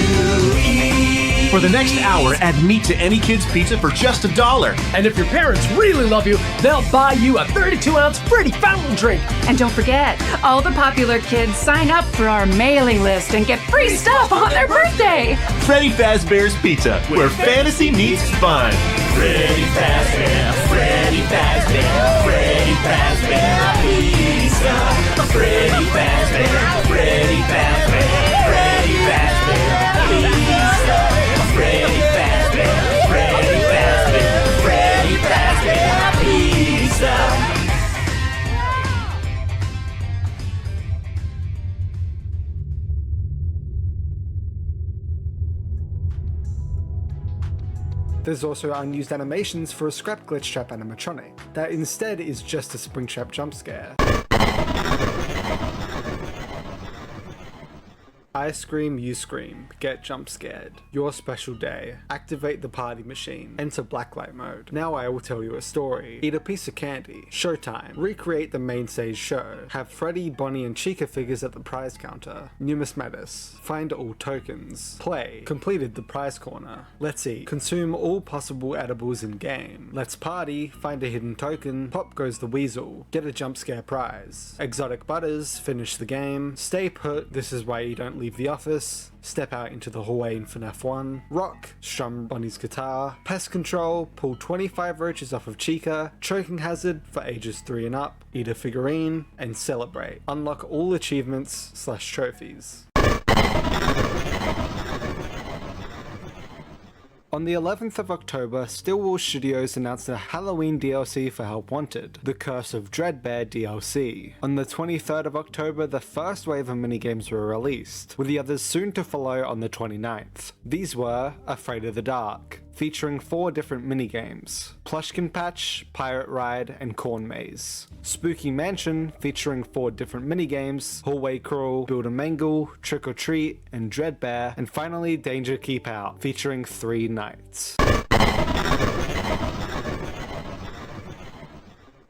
eat. For the next hour, add meat to any kid's pizza for just $1. And if your parents really love you, they'll buy you a 32-ounce Freddy fountain drink. And don't forget, all the popular kids sign up for our mailing list and get free stuff on their birthday. Freddy Fazbear's Pizza, where fantasy meets fun. Freddy Fazbear, Freddy Fazbear, Freddy Fazbear Pizza. Freddy Fazbear, Freddy Fazbear, Freddy Fazbear Pizza. Freddy Fazbear, Freddy Fazbear, Freddy Fazbear Pizza. There's also unused animations for a scrap glitch trap animatronic, that instead is just a Springtrap jump scare. I scream, you scream, get jump scared. Your special day. Activate the party machine. Enter blacklight mode. Now I will tell you a story. Eat a piece of candy. Showtime. Recreate the main stage show. Have Freddy, Bonnie and Chica figures at the prize counter. Numismatis. Find all tokens. Play. Completed the prize corner. Let's eat. Consume all possible edibles in game. Let's party. Find a hidden token. Pop goes the weasel. Get a jump scare prize. Exotic butters. Finish the game. Stay put. This is why you don't leave the office. Step out into the hallway in FNAF 1. Rock, strum Bonnie's guitar. Pest control, pull 25 roaches off of Chica. Choking hazard for ages 3 and up. Eat a figurine, and celebrate. Unlock all achievements / trophies. On the 11th of October, Stillwell Studios announced a Halloween DLC for Help Wanted, The Curse of Dreadbear DLC. On the 23rd of October, the first wave of minigames were released, with the others soon to follow on the 29th. These were Afraid of the Dark, featuring 4 different minigames: Plushkin Patch, Pirate Ride, and Corn Maze. Spooky Mansion, featuring 4 different minigames: Hallway Crawl, Build a Mangle, Trick or Treat, and Dreadbear, and finally Danger Keep Out, featuring 3 nights.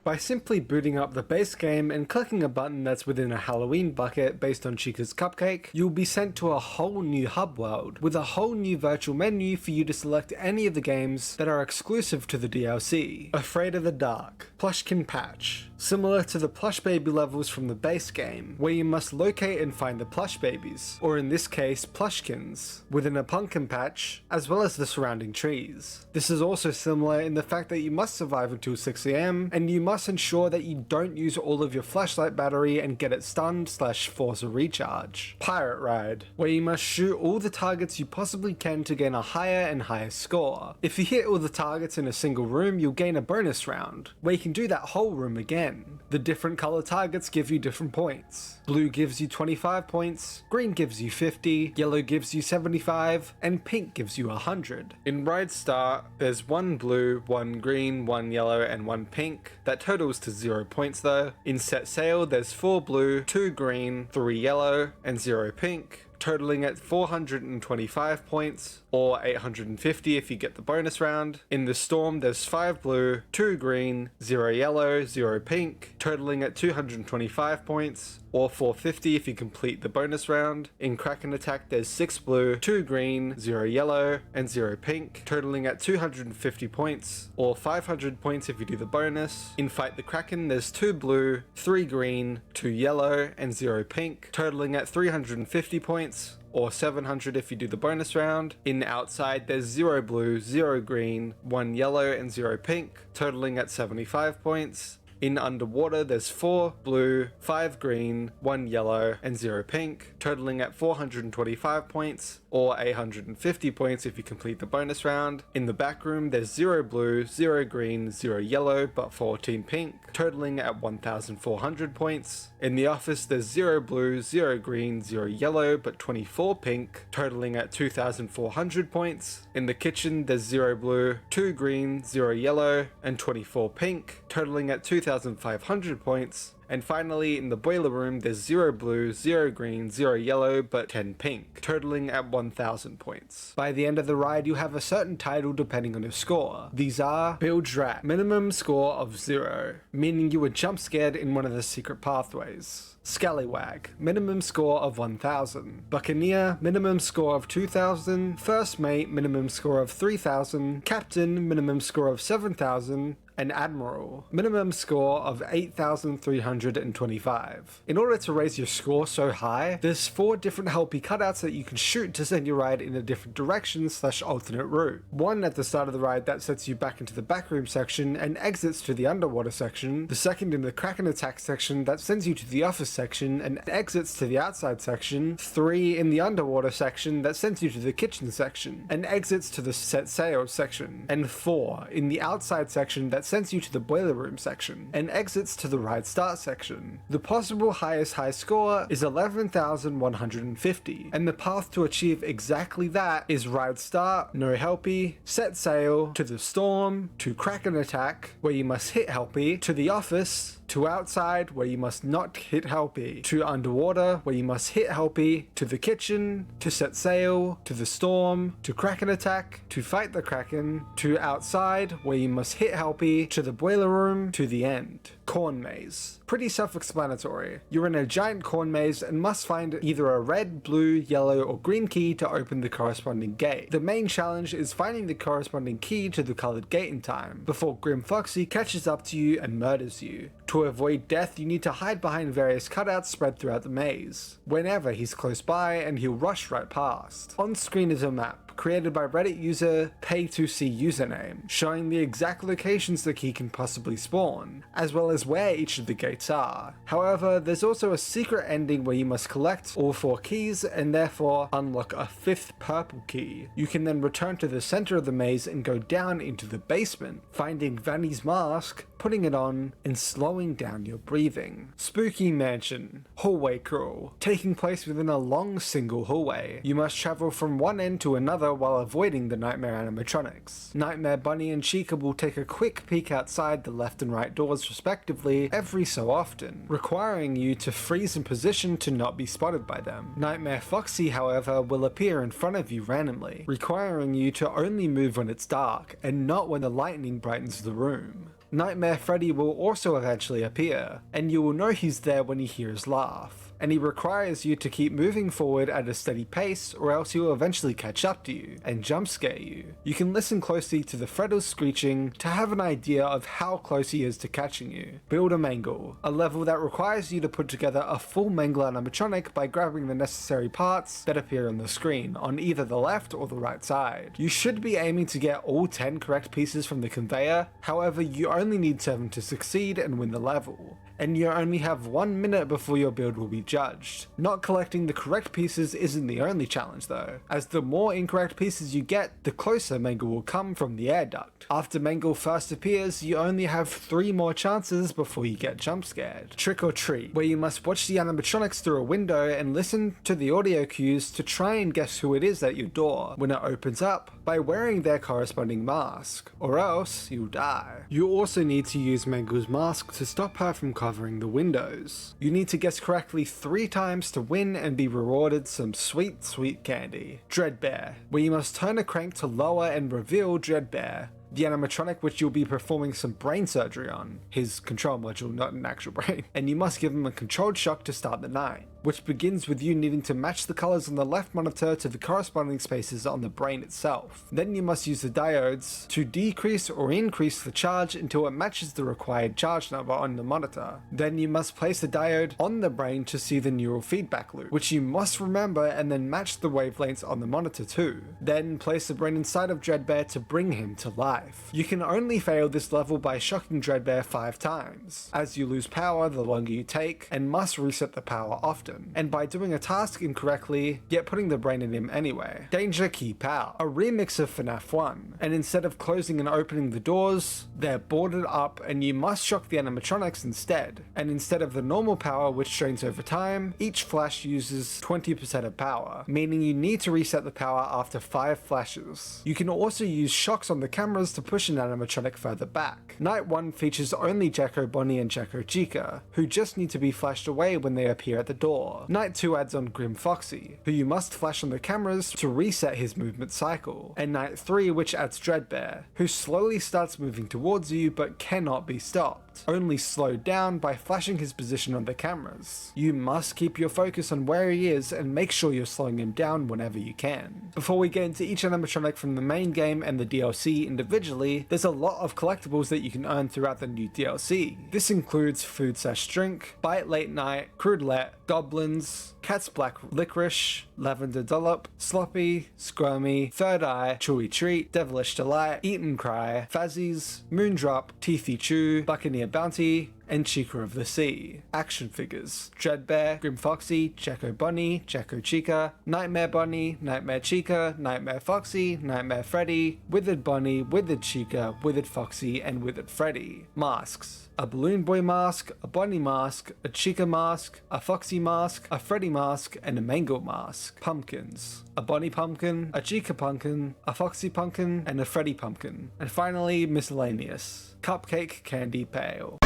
By simply booting up the base game and clicking a button that's within a Halloween bucket based on Chica's Cupcake, you'll be sent to a whole new hub world, with a whole new virtual menu for you to select any of the games that are exclusive to the DLC. Afraid of the Dark, Plushkin Patch. Similar to the plush baby levels from the base game, where you must locate and find the plush babies, or in this case, plushkins, within a pumpkin patch, as well as the surrounding trees. This is also similar in the fact that you must survive until 6 AM, and you must ensure that you don't use all of your flashlight battery and get it stunned / force a recharge. Pirate Ride, where you must shoot all the targets you possibly can to gain a higher and higher score. If you hit all the targets in a single room, you'll gain a bonus round, where you can do that whole room again. The different color targets give you different points. Blue gives you 25 points, green gives you 50, yellow gives you 75, and pink gives you 100. In Ride Start, there's 1 blue, 1 green, 1 yellow, and 1 pink. That totals to 0 points though. In Set Sail, there's 4 blue, 2 green, 3 yellow, and 0 pink, totaling at 425 points, or 850 if you get the bonus round. In the Storm, there's 5 blue, 2 green, 0 yellow, 0 pink, totaling at 225 points, or 450 if you complete the bonus round. In Kraken Attack, there's 6 blue, 2 green, 0 yellow, and 0 pink, totaling at 250 points, or 500 points if you do the bonus. In Fight the Kraken, there's 2 blue, 3 green, 2 yellow, and 0 pink, totaling at 350 points, or 700 if you do the bonus round. In Outside, there's 0 blue, 0 green, 1 yellow, and 0 pink, totaling at 75 points. In Underwater, there's 4 blue, 5 green, 1 yellow, and 0 pink, totaling at 425 points, or 850 points if you complete the bonus round. In the Back Room, there's 0 blue, 0 green, 0 yellow, but 14 pink, totaling at 1,400 points. In The Office, there's 0 blue, 0 green, 0 yellow, but 24 pink, totaling at 2,400 points. In The Kitchen, there's 0 blue, 2 green, 0 yellow, and 24 pink, totaling at 2,500 points. And finally, in the boiler room, there's 0 blue, 0 green, 0 yellow, but 10 pink, totaling at 1000 points. By the end of the ride, you have a certain title depending on your score. These are Bilge Rat, minimum score of 0, meaning you were jump scared in one of the secret pathways. Scallywag, minimum score of 1000. Buccaneer, minimum score of 2000. First Mate, minimum score of 3000. Captain, minimum score of 7000. And Admiral, minimum score of 8,325. In order to raise your score so high, there's 4 different helpy cutouts that you can shoot to send your ride in a different direction / alternate route. One at the start of the ride that sets you back into the backroom section and exits to the underwater section. The second in the Kraken Attack section that sends you to the office section and exits to the outside section. 3 in the underwater section that sends you to the kitchen section and exits to the set sail section. And 4 in the outside section that sends you to the boiler room section and exits to the ride start section. The possible highest high score is 11,150, and the path to achieve exactly that is ride start, no helpy, set sail, to the storm, to Kraken Attack, where you must hit helpy, to the office, to outside, where you must not hit helpy, to underwater, where you must hit helpy, to the kitchen, to set sail, to the storm, to Kraken Attack, to fight the Kraken, to outside, where you must hit helpy, to the boiler room, to the end. Corn maze. Pretty self-explanatory. You're in a giant corn maze and must find either a red, blue, yellow, or green key to open the corresponding gate. The main challenge is finding the corresponding key to the colored gate in time, before Grim Foxy catches up to you and murders you. To avoid death, you need to hide behind various cutouts spread throughout the maze, whenever he's close by, and he'll rush right past. On screen is a map, created by Reddit user Pay2C username, showing the exact locations the key can possibly spawn, as well as where each of the gates are. However, there's also a secret ending where you must collect all 4 keys and therefore unlock a 5th purple key. You can then return to the center of the maze and go down into the basement, finding Vanny's mask, putting it on, and slowing down your breathing. Spooky Mansion. Hallway Crawl. Taking place within a long single hallway. You must travel from one end to another while avoiding the Nightmare animatronics. Nightmare Bunny and Chica will take a quick peek outside the left and right doors respectively every so often, requiring you to freeze in position to not be spotted by them. Nightmare Foxy, however, will appear in front of you randomly, requiring you to only move when it's dark and not when the lightning brightens the room. Nightmare Freddy will also eventually appear, and you will know he's there when you hear his laugh, and he requires you to keep moving forward at a steady pace or else he will eventually catch up to you and jump scare you. You can listen closely to the Freddles screeching to have an idea of how close he is to catching you. Build a Mangle, a level that requires you to put together a full Mangle animatronic by grabbing the necessary parts that appear on the screen on either the left or the right side. You should be aiming to get all 10 correct pieces from the conveyor, however you only need 7 to succeed and win the level, and you only have 1 minute before your build will be judged. Not collecting the correct pieces isn't the only challenge though, as the more incorrect pieces you get, the closer Mangle will come from the air duct. After Mangle first appears, you only have 3 more chances before you get jump scared. Trick or Treat, where you must watch the animatronics through a window and listen to the audio cues to try and guess who it is at your door when it opens up by wearing their corresponding mask, or else you'll die. You also need to use Mangle's mask to stop her from covering the windows. You need to guess correctly 3 times to win and be rewarded some sweet, sweet candy. Dreadbear, where you must turn a crank to lower and reveal Dreadbear, the animatronic which you'll be performing some brain surgery on, his control module, not an actual brain, and you must give him a controlled shock to start the night, which begins with you needing to match the colors on the left monitor to the corresponding spaces on the brain itself. Then you must use the diodes to decrease or increase the charge until it matches the required charge number on the monitor. Then you must place the diode on the brain to see the neural feedback loop, which you must remember and then match the wavelengths on the monitor too. Then place the brain inside of Dreadbear to bring him to life. You can only fail this level by shocking Dreadbear 5 times, as you lose power the longer you take and must reset the power often. often, and by doing a task incorrectly, yet putting the brain in him anyway. Danger Keep Out, a remix of FNAF 1, and instead of closing and opening the doors, they're boarded up and you must shock the animatronics instead. And instead of the normal power which drains over time, each flash uses 20% of power, meaning you need to reset the power after 5 flashes. You can also use shocks on the cameras to push an animatronic further back. Night 1 features only Jacko Bonnie and Jacko Chica, who just need to be flashed away when they appear at the door. Night 2 adds on Grim Foxy, who you must flash on the cameras to reset his movement cycle. And Night 3 which adds Dreadbear, who slowly starts moving towards you but cannot be stopped, only slowed down by flashing his position on the cameras. You must keep your focus on where he is and make sure you're slowing him down whenever you can. Before we get into each animatronic from the main game and the DLC individually, there's a lot of collectibles that you can earn throughout the new DLC. This includes Food/Drink, Bite Late Night, Crudelet, Goblins, Cat's Black Licorice, Lavender Dollop, Sloppy, Squirmy, Third Eye, Chewy Treat, Devilish Delight, Eat and Cry, Fazzies, Moondrop, Teethy Chew, Buccaneer Bounty, and Chica of the Sea. Action figures: Dreadbear, Grim Foxy, Jacko Bonnie, Jacko Chica, Nightmare Bonnie, Nightmare Chica, Nightmare Foxy, Nightmare Freddy, Withered Bonnie, Withered Chica, Withered Foxy, and Withered Freddy. Masks: a Balloon Boy mask, a Bonnie mask, a Chica mask, a Foxy mask, a Freddy mask, and a Mango mask. Pumpkins: a Bonnie pumpkin, a Chica pumpkin, a Foxy pumpkin, and a Freddy pumpkin. And finally, miscellaneous: cupcake, candy, pail.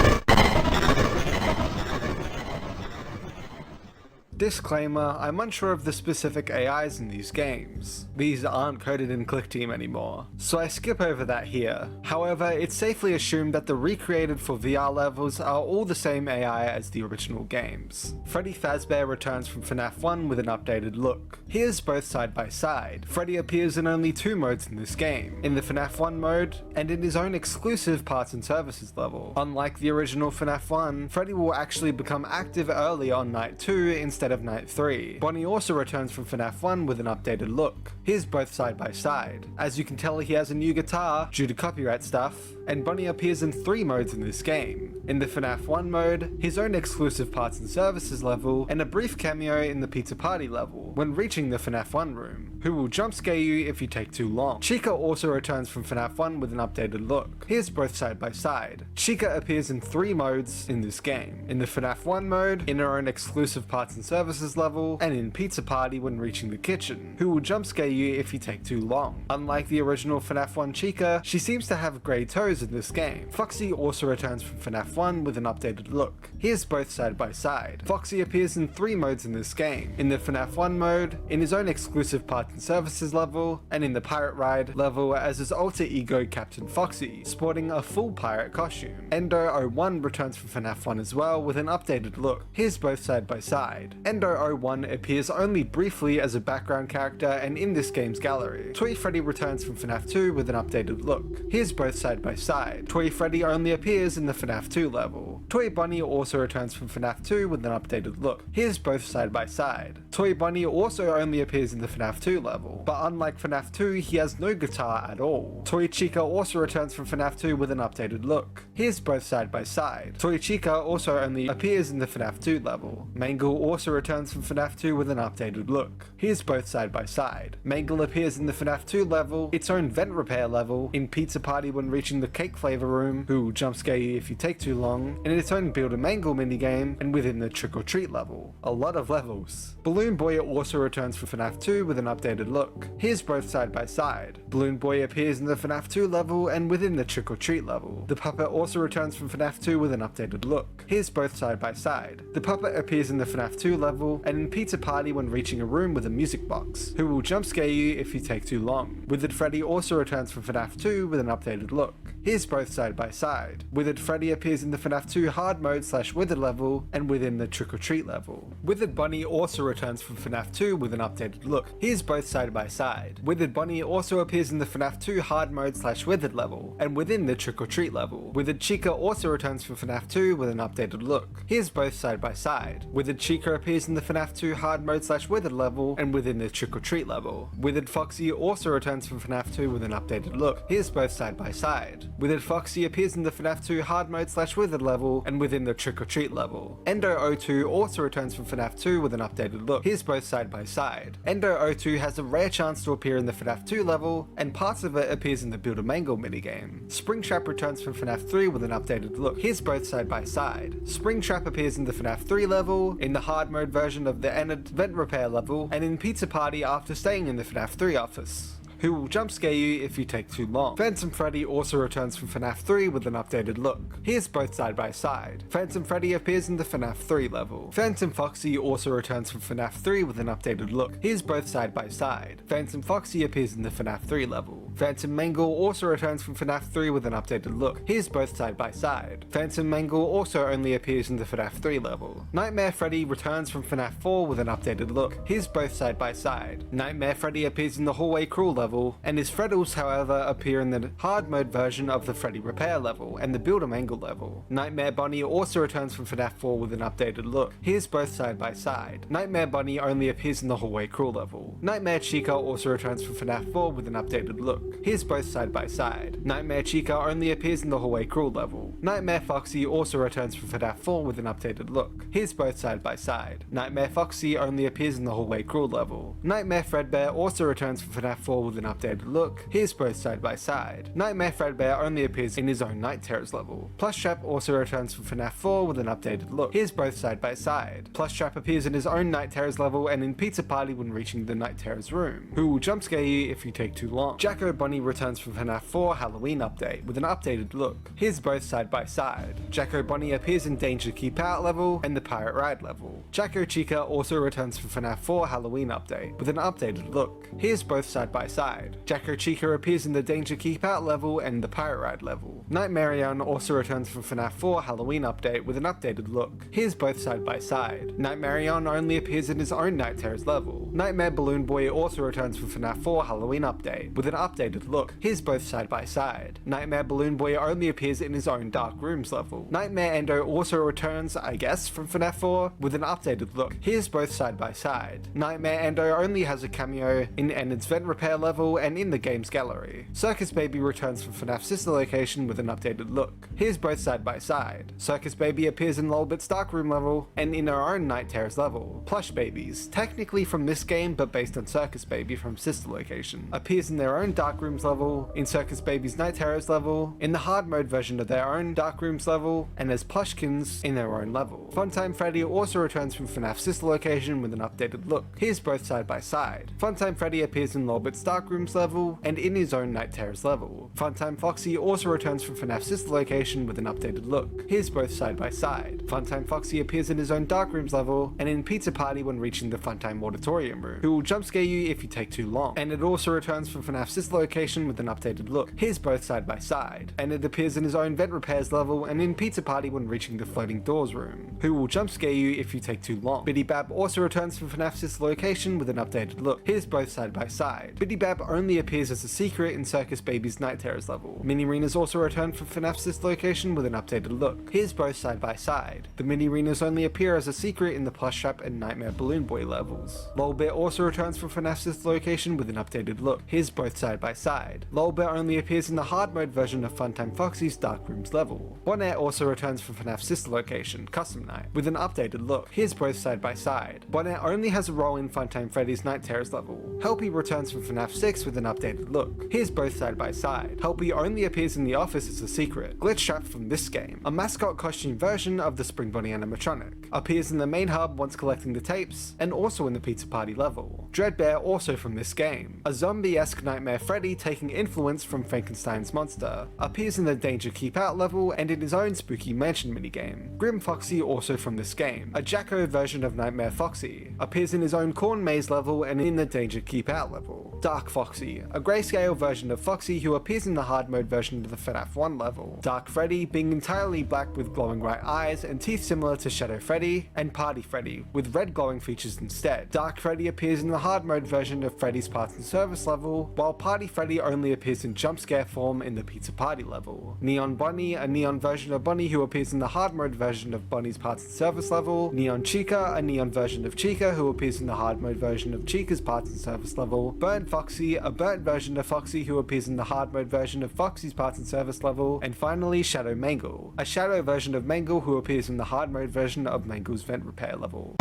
Disclaimer, I'm unsure of the specific AIs in these games. These aren't coded in ClickTeam anymore, so I skip over that here. However, it's safely assumed that the recreated for VR levels are all the same AI as the original games. Freddy Fazbear returns from FNAF 1 with an updated look. Here's both side by side. Freddy appears in only 2 modes in this game, in the FNAF 1 mode, and in his own exclusive parts and services level. Unlike the original FNAF 1, Freddy will actually become active early on Night 2 instead of Night 3. Bonnie also returns from FNAF 1 with an updated look. Here's both side by side. As you can tell, he has a new guitar, due to copyright stuff, and Bonnie appears in 3 modes in this game. In the FNAF 1 mode, his own exclusive parts and services level, and a brief cameo in the Pizza Party level, when reaching the FNAF 1 room, who will jump scare you if you take too long. Chica also returns from FNAF 1 with an updated look. Here's both side by side. Chica appears in 3 modes in this game. In the FNAF 1 mode, in her own exclusive parts and services level, and in Pizza Party when reaching the kitchen, who will jump scare you if you take too long. Unlike the original FNAF 1 Chica, she seems to have grey toes in this game. Foxy also returns from FNAF 1 with an updated look. Here's both side by side. Foxy appears in 3 modes in this game. In the FNAF 1 mode, in his own exclusive parts and services level, and in the Pirate Ride level as his alter ego Captain Foxy, sporting a full pirate costume. Endo 01 returns from FNAF 1 as well with an updated look. Here's both side by side. Endo 01 appears only briefly as a background character and in this game's gallery. Toy Freddy returns from FNAF 2 with an updated look. Here's both side by side. Toy Freddy only appears in the FNAF 2 level. Toy Bonnie also returns from FNAF 2 with an updated look. Here's both side by side. Toy Bonnie also only appears in the FNAF 2 level, but unlike FNAF 2, he has no guitar at all. Toy Chica also returns from FNAF 2 with an updated look. Here's both side by side. Toy Chica also only appears in the FNAF 2 level. Mangle also returns from FNAF 2 with an updated look. Here's both side by side. Mangle appears in the FNAF 2 level, its own vent repair level, in Pizza Party when reaching the cake flavor room, who will jump scare you if you take too long, and in its own Build a Mangle minigame, and within the Trick or Treat level. A lot of levels. Balloon Boy also returns from FNAF 2 with an updated look. Here's both side by side. Balloon Boy appears in the FNAF 2 level and within the Trick or Treat level. The Puppet also returns from FNAF 2 with an updated look. Here's both side by side. The Puppet appears in the FNAF 2 level and in Pizza Party when reaching a room with a music box, who will jump scare you if you take too long. Withered Freddy also returns from FNAF 2 with an updated look. Here's both side by side. Withered Freddy appears in the FNAF 2 hard mode / Withered level and within the Trick or Treat level. Withered Bunny also returns from FNAF 2 with an updated look. Here's both side by side. Withered Bunny also appears in the FNAF 2 hard mode / Withered level and within the Trick or Treat level. Withered Chica also returns from FNAF 2 with an updated look. Here's both side by side. Withered Chica appears in the FNAF 2 hard mode / Withered level and within the Trick or Treat level. level. Withered Foxy also returns from FNAF 2 with an updated look. Here's both side by side. Withered Foxy appears in the FNAF 2 hard mode / withered level and within the trick or treat level. Endo O2 also returns from FNAF 2 with an updated look. Here's both side by side. Endo O2 has a rare chance to appear in the FNAF 2 level, and parts of it appears in the Build a Mangle minigame. Springtrap returns from FNAF 3 with an updated look. Here's both side by side. Springtrap appears in the FNAF 3 level, in the hard mode version of the Enid vent repair level, and in Pizza Party after staying in the FNAF 3 office, who will jump scare you if you take too long. Phantom Freddy also returns from FNAF 3 with an updated look. Here's both side by side. Phantom Freddy appears in the FNAF 3 level. Phantom Foxy also returns from FNAF 3 with an updated look. Here's both side by side. Phantom Foxy appears in the FNAF 3 level. Phantom Mangle also returns from FNAF 3 with an updated look. Here's both side by side. Phantom Mangle also only appears in the FNAF 3 level. Nightmare Freddy returns from FNAF 4 with an updated look. Here's both side by side. Nightmare Freddy appears in the Hallway Crawl level, and his Freddles, however, appear in the hard mode version of the Freddy Repair level and the Build a Mangle level. Nightmare Bunny also returns from FNAF 4 with an updated look. Here's both side by side. Nightmare Bunny only appears in the Hallway Crawl level. Nightmare Chica also returns from FNAF 4 with an updated look. Here's both side by side. Nightmare Chica only appears in the Hallway Crawl level. Nightmare Foxy also returns from FNAF 4 with an updated look. Here's both side by side. Nightmare Foxy only appears in the Hallway Crawl level. Nightmare Fredbear also returns from FNAF 4 with an updated look. Here's both side by side. Nightmare Fredbear only appears in his own Night Terrors level. Plushtrap also returns from FNAF 4 with an updated look. Here's both side by side. Plushtrap appears in his own Night Terrors level and in Pizza Party when reaching the Night Terrors room, who will jump scare you if you take too long. Jacko Bunny returns from FNAF 4 Halloween update with an updated look. Here's both side by side. Jacko Bunny appears in Danger Keep Out level and the Pirate Ride level. Jacko Chica also returns from FNAF 4 Halloween update with an updated look. Here's both side by side. Jacko Chica appears in the Danger Keep Out level and the Pirate Ride level. Nightmarion also returns from FNAF 4 Halloween update with an updated look. Here's both side by side. Nightmarion only appears in his own Night Terrors level. Nightmare Balloon Boy also returns from FNAF 4 Halloween update with an updated look. Here's both side by side. Nightmare Balloon Boy only appears in his own Dark Rooms level. Nightmare Endo also returns, I guess, from FNAF 4 with an updated look. Here's both side by side. Nightmare Endo only has a cameo in Enid's vent repair level and in the game's gallery. Circus Baby returns from FNAF sister location with an updated look. Here's both side by side. Circus Baby appears in Lolbit's Dark Room level and in her own Night Terrors level. Plush Babies, technically from this game but based on Circus Baby from sister location, appears in their own Dark Rooms level, in Circus Baby's Night Terrors level, in the hard mode version of their own Dark Rooms level, and as Plushkins in their own level. Funtime Freddy also returns from FNAF sister location with an updated look. Here's both side by side. Funtime Freddy appears in Lolbit's Dark Rooms level and in his own Night Terrors level. Funtime Foxy also returns from FNAF sister location with an updated look. Here's both side by side. Funtime Foxy appears in his own Dark Rooms level and in Pizza Party when reaching the Funtime Auditorium room, who will jump scare you if you take too long. And it also returns from FNAF sister location with an updated look. Here's both side by side. And it appears in his own Vent Repairs level and in Pizza Party when reaching the Floating Doors room, who will jump scare you if you take too long. Biddy Bab also returns from FNAF sister location with an updated look. Here's both side by side. Biddy Bab only appears as a secret in Circus Baby's Night Terrors level. Mini-Renas also returned from FNAF sister location with an updated look. Here's both side by side. The Mini-Renas only appear as a secret in the Plushtrap and Nightmare Balloon Boy levels. Lolbit also returns from FNAF sister location with an updated look. Here's both side by side. Lolbit only appears in the hard mode version of Funtime Foxy's Dark Rooms level. Bonnet also returns from FNAF sister location, Custom Night, with an updated look. Here's both side by side. Bonnet only has a role in Funtime Freddy's Night Terrors level. Helpy returns from FNAF 6 with an updated look. Here's both side by side. Helpy only appears in the office as a secret. Glitchtrap from this game, a mascot costume version of the Spring Bonnie animatronic, appears in the main hub once collecting the tapes, and also in the Pizza Party level. Dreadbear also from this game, a zombie-esque Nightmare Freddy taking influence from Frankenstein's monster, appears in the Danger Keep Out level and in his own Spooky Mansion minigame. Grim Foxy also from this game, a Jacko version of Nightmare Foxy, appears in his own Corn Maze level and in the Danger Keep Out level. Dark Foxy, a grayscale version of Foxy who appears in the hard mode version of the FNAF 1 level. Dark Freddy, being entirely black with glowing white eyes and teeth similar to Shadow Freddy, and Party Freddy, with red glowing features instead. Dark Freddy appears in the hard mode version of Freddy's Parts and Service level, while Party Freddy only appears in jump scare form in the Pizza Party level. Neon Bunny, a neon version of Bunny who appears in the hard mode version of Bunny's Parts and Service level. Neon Chica, a neon version of Chica who appears in the hard mode version of Chica's Parts and Service level. Burnt Foxy, a burnt version of Foxy who appears in the hard mode version of Foxy's Parts and Service level. And finally, Shadow Mangle, a shadow version of Mangle who appears in the hard mode version of Mangle's vent repair level.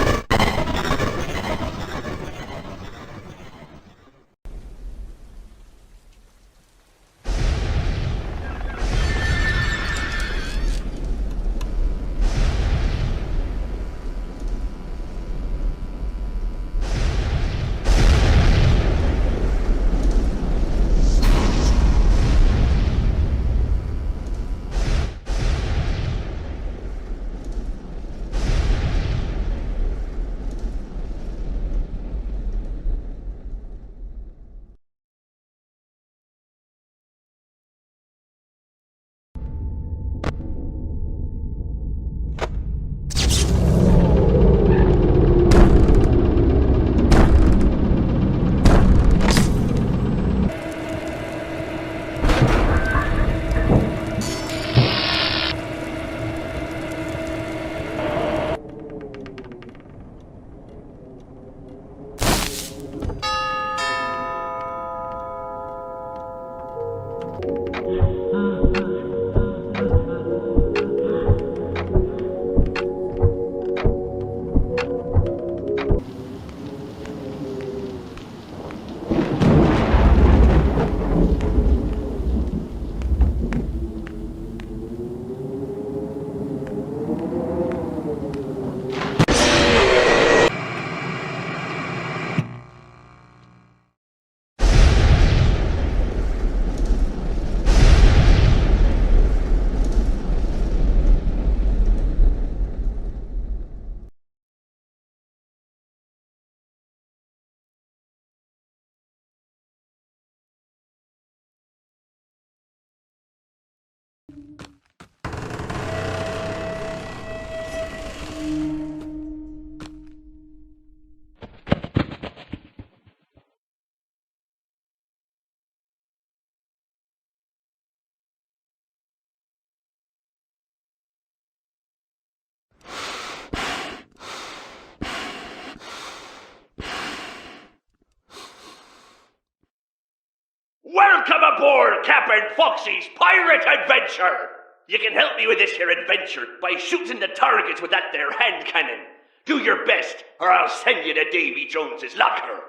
Welcome aboard Captain Foxy's Pirate Adventure! You can help me with this here adventure by shooting the targets with that there hand cannon. Do your best, or I'll send you to Davy Jones's locker.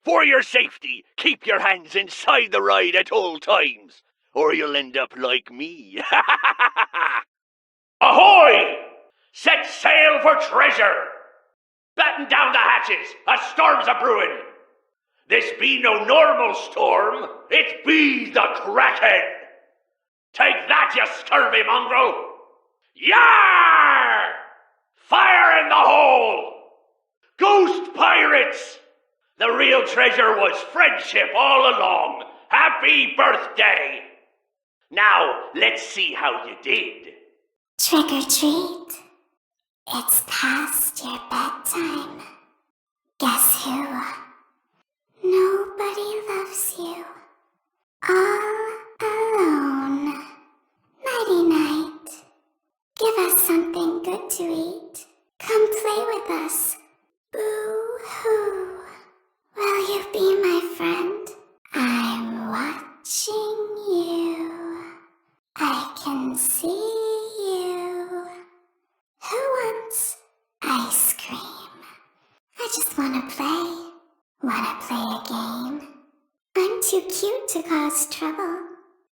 For your safety, keep your hands inside the ride at all times, or you'll end up like me. Ahoy! Set sail for treasure! Batten down the hatches, a storm's a-brewing! This be no normal storm, it be the Kraken! Take that, you scurvy mongrel! Yar! Fire in the hole! Ghost pirates! The real treasure was friendship all along. Happy birthday! Now, let's see how you did. Trick or treat. It's past your bedtime. Guess who? Nobody loves you. All alone. Nighty-night. Give us something good to eat. Come play with us. Boo-hoo. Will you be my friend? I'm watching you. I can see you. Who wants ice cream? I just wanna play. Wanna play a game? I'm too cute to cause trouble.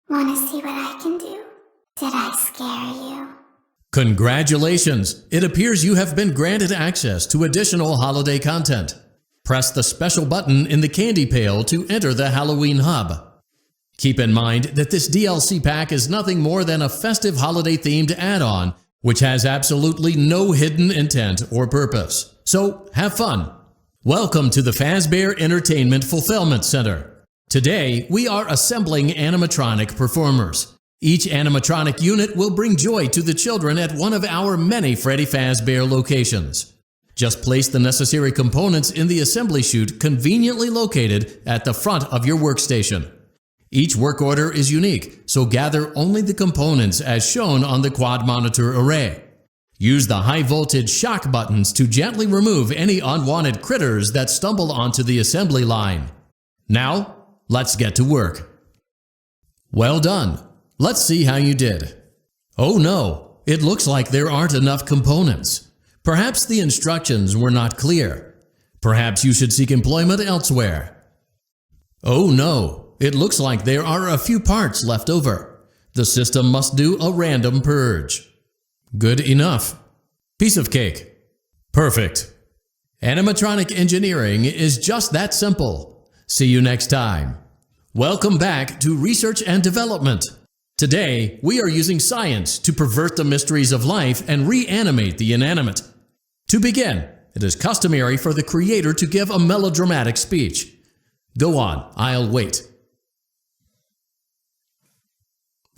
Wanna see what I can do? Did I scare you? Congratulations! It appears you have been granted access to additional holiday content. Press the special button in the candy pail to enter the Halloween hub. Keep in mind that this DLC pack is nothing more than a festive holiday-themed add-on, which has absolutely no hidden intent or purpose. So have fun! Welcome to the Fazbear Entertainment Fulfillment Center. Today, we are assembling animatronic performers. Each animatronic unit will bring joy to the children at one of our many Freddy Fazbear locations. Just place the necessary components in the assembly chute conveniently located at the front of your workstation. Each work order is unique, so gather only the components as shown on the quad monitor array. Use the high voltage shock buttons to gently remove any unwanted critters that stumble onto the assembly line. Now, let's get to work. Well done. Let's see how you did. Oh no, it looks like there aren't enough components. Perhaps the instructions were not clear. Perhaps you should seek employment elsewhere. Oh no, it looks like there are a few parts left over. The system must do a random purge. Good enough. Piece of cake. Perfect. Animatronic engineering is just that simple. See you next time. Welcome back to Research and Development. Today, we are using science to pervert the mysteries of life and reanimate the inanimate. To begin, it is customary for the creator to give a melodramatic speech. Go on, I'll wait.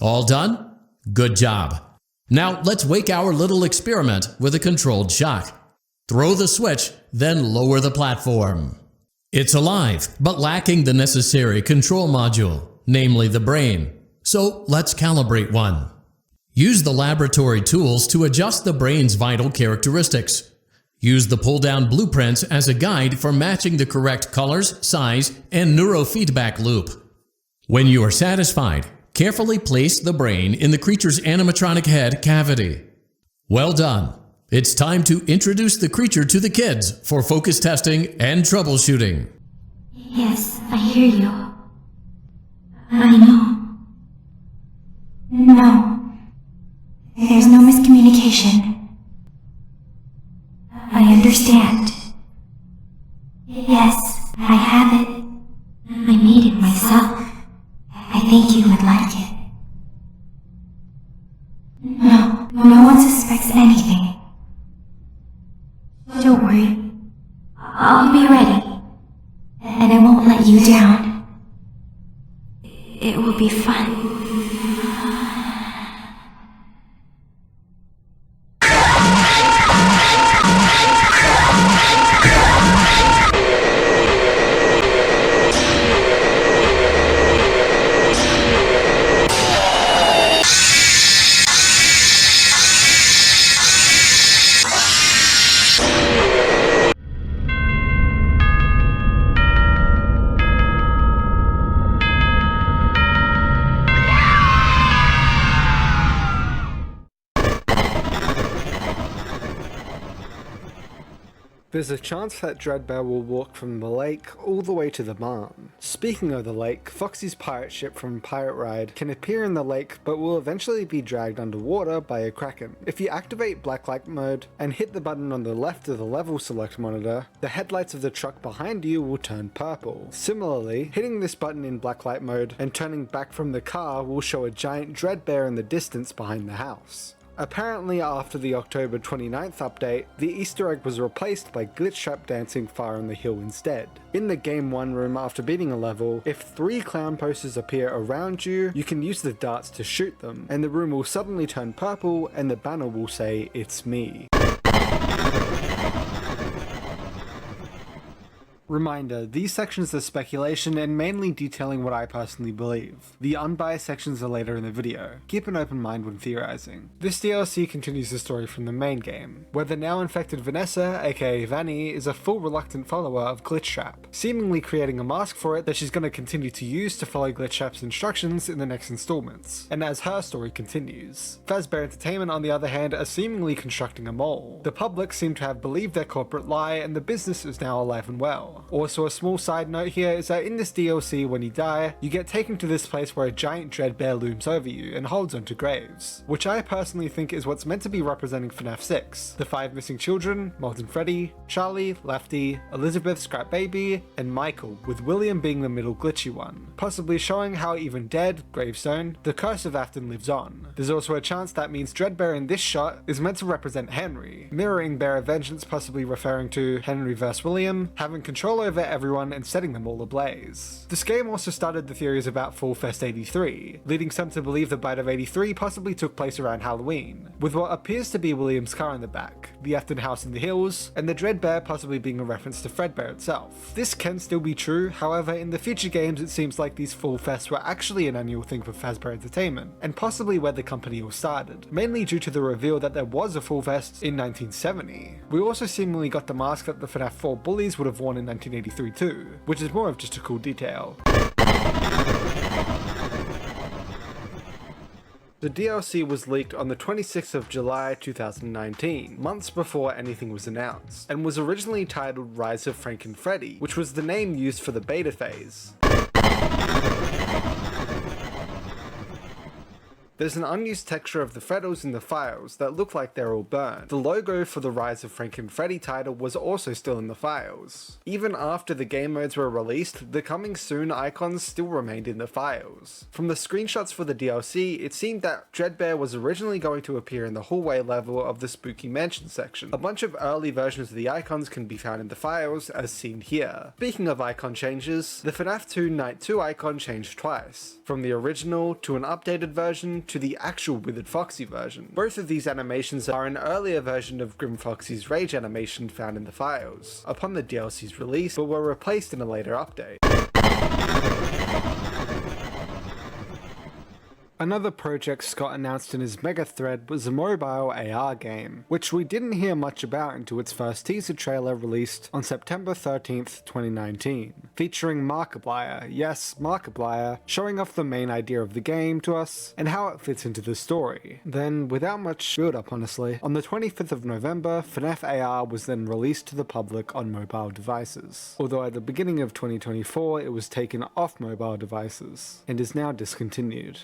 All done? Good job. Now let's wake our little experiment with a controlled shock. Throw the switch, then lower the platform. It's alive, but lacking the necessary control module, namely the brain. So let's calibrate one. Use the laboratory tools to adjust the brain's vital characteristics. Use the pull-down blueprints as a guide for matching the correct colors, size, and neurofeedback loop. When you are satisfied, carefully place the brain in the creature's animatronic head cavity. Well done. It's time to introduce the creature to the kids for focus testing and troubleshooting. Yes, I hear you. I know. No. There's no miscommunication. I understand. Yes, I have it. I made it myself. I think you would like it. No one suspects anything. Don't worry. I'll be ready. And I won't let you down. It will be fun. There's a chance that Dreadbear will walk from the lake all the way to the barn. Speaking of the lake, Foxy's pirate ship from Pirate Ride can appear in the lake but will eventually be dragged underwater by a kraken. If you activate blacklight mode and hit the button on the left of the level select monitor, the headlights of the truck behind you will turn purple. Similarly, hitting this button in blacklight mode and turning back from the car will show a giant Dreadbear in the distance behind the house. Apparently after the October 29th update, the Easter egg was replaced by Glitchtrap dancing Fire on the Hill instead. In the Game 1 room after beating a level, if 3 clown posters appear around you, you can use the darts to shoot them, and the room will suddenly turn purple and the banner will say, "It's me." Reminder, these sections are speculation and mainly detailing what I personally believe. The unbiased sections are later in the video. Keep an open mind when theorizing. This DLC continues the story from the main game, where the now infected Vanessa, aka Vanny, is a full reluctant follower of Glitchtrap, seemingly creating a mask for it that she's going to continue to use to follow Glitchtrap's instructions in the next installments, and as her story continues. Fazbear Entertainment, on the other hand, are seemingly constructing a mole. The public seem to have believed their corporate lie and the business is now alive and well. more. Also, a small side note here is that in this DLC, when you die, you get taken to this place where a giant dread bear looms over you and holds onto graves, which I personally think is what's meant to be representing FNAF 6. The 5 missing children, Molten Freddy, Charlie, Lefty, Elizabeth, Scrap Baby, and Michael, with William being the middle glitchy one, possibly showing how even dead, Gravestone, the curse of Afton lives on. There's also a chance that means Dreadbear in this shot is meant to represent Henry, mirroring Bear of Vengeance possibly referring to Henry vs William, having control over everyone and setting them all ablaze. This game also started the theories about Fall Fest 83, leading some to believe the Bite of 83 possibly took place around Halloween, with what appears to be William's car in the back, the Afton house in the hills, and the Dreadbear possibly being a reference to Fredbear itself. This can still be true, however in the future games it seems like these Fall Fests were actually an annual thing for Fazbear Entertainment, and possibly where the company all started, mainly due to the reveal that there was a Fall Fest in 1970. We also seemingly got the mask that the FNAF 4 bullies would have worn in 1983 too, which is more of just a cool detail. The DLC was leaked on the 26th of July 2019, months before anything was announced, and was originally titled Rise of Frankenfreddy, which was the name used for the beta phase. There's an unused texture of the Freddles in the files that look like they're all burned. The logo for the Rise of Frankenfreddy title was also still in the files. Even after the game modes were released, the coming soon icons still remained in the files. From the screenshots for the DLC, it seemed that Dreadbear was originally going to appear in the hallway level of the Spooky Mansion section. A bunch of early versions of the icons can be found in the files, as seen here. Speaking of icon changes, the FNAF 2 Night 2 icon changed twice, from the original to an updated version to the actual Withered Foxy version. Both of these animations are an earlier version of Grim Foxy's Rage animation found in the files, upon the DLC's release, but were replaced in a later update. Another project Scott announced in his mega thread was a mobile AR game, which we didn't hear much about until its first teaser trailer released on September 13th, 2019, featuring Markiplier, yes, Markiplier, showing off the main idea of the game to us and how it fits into the story. Then, without much build up honestly, on the 25th of November, FNAF AR was then released to the public on mobile devices, although at the beginning of 2024 it was taken off mobile devices, and is now discontinued.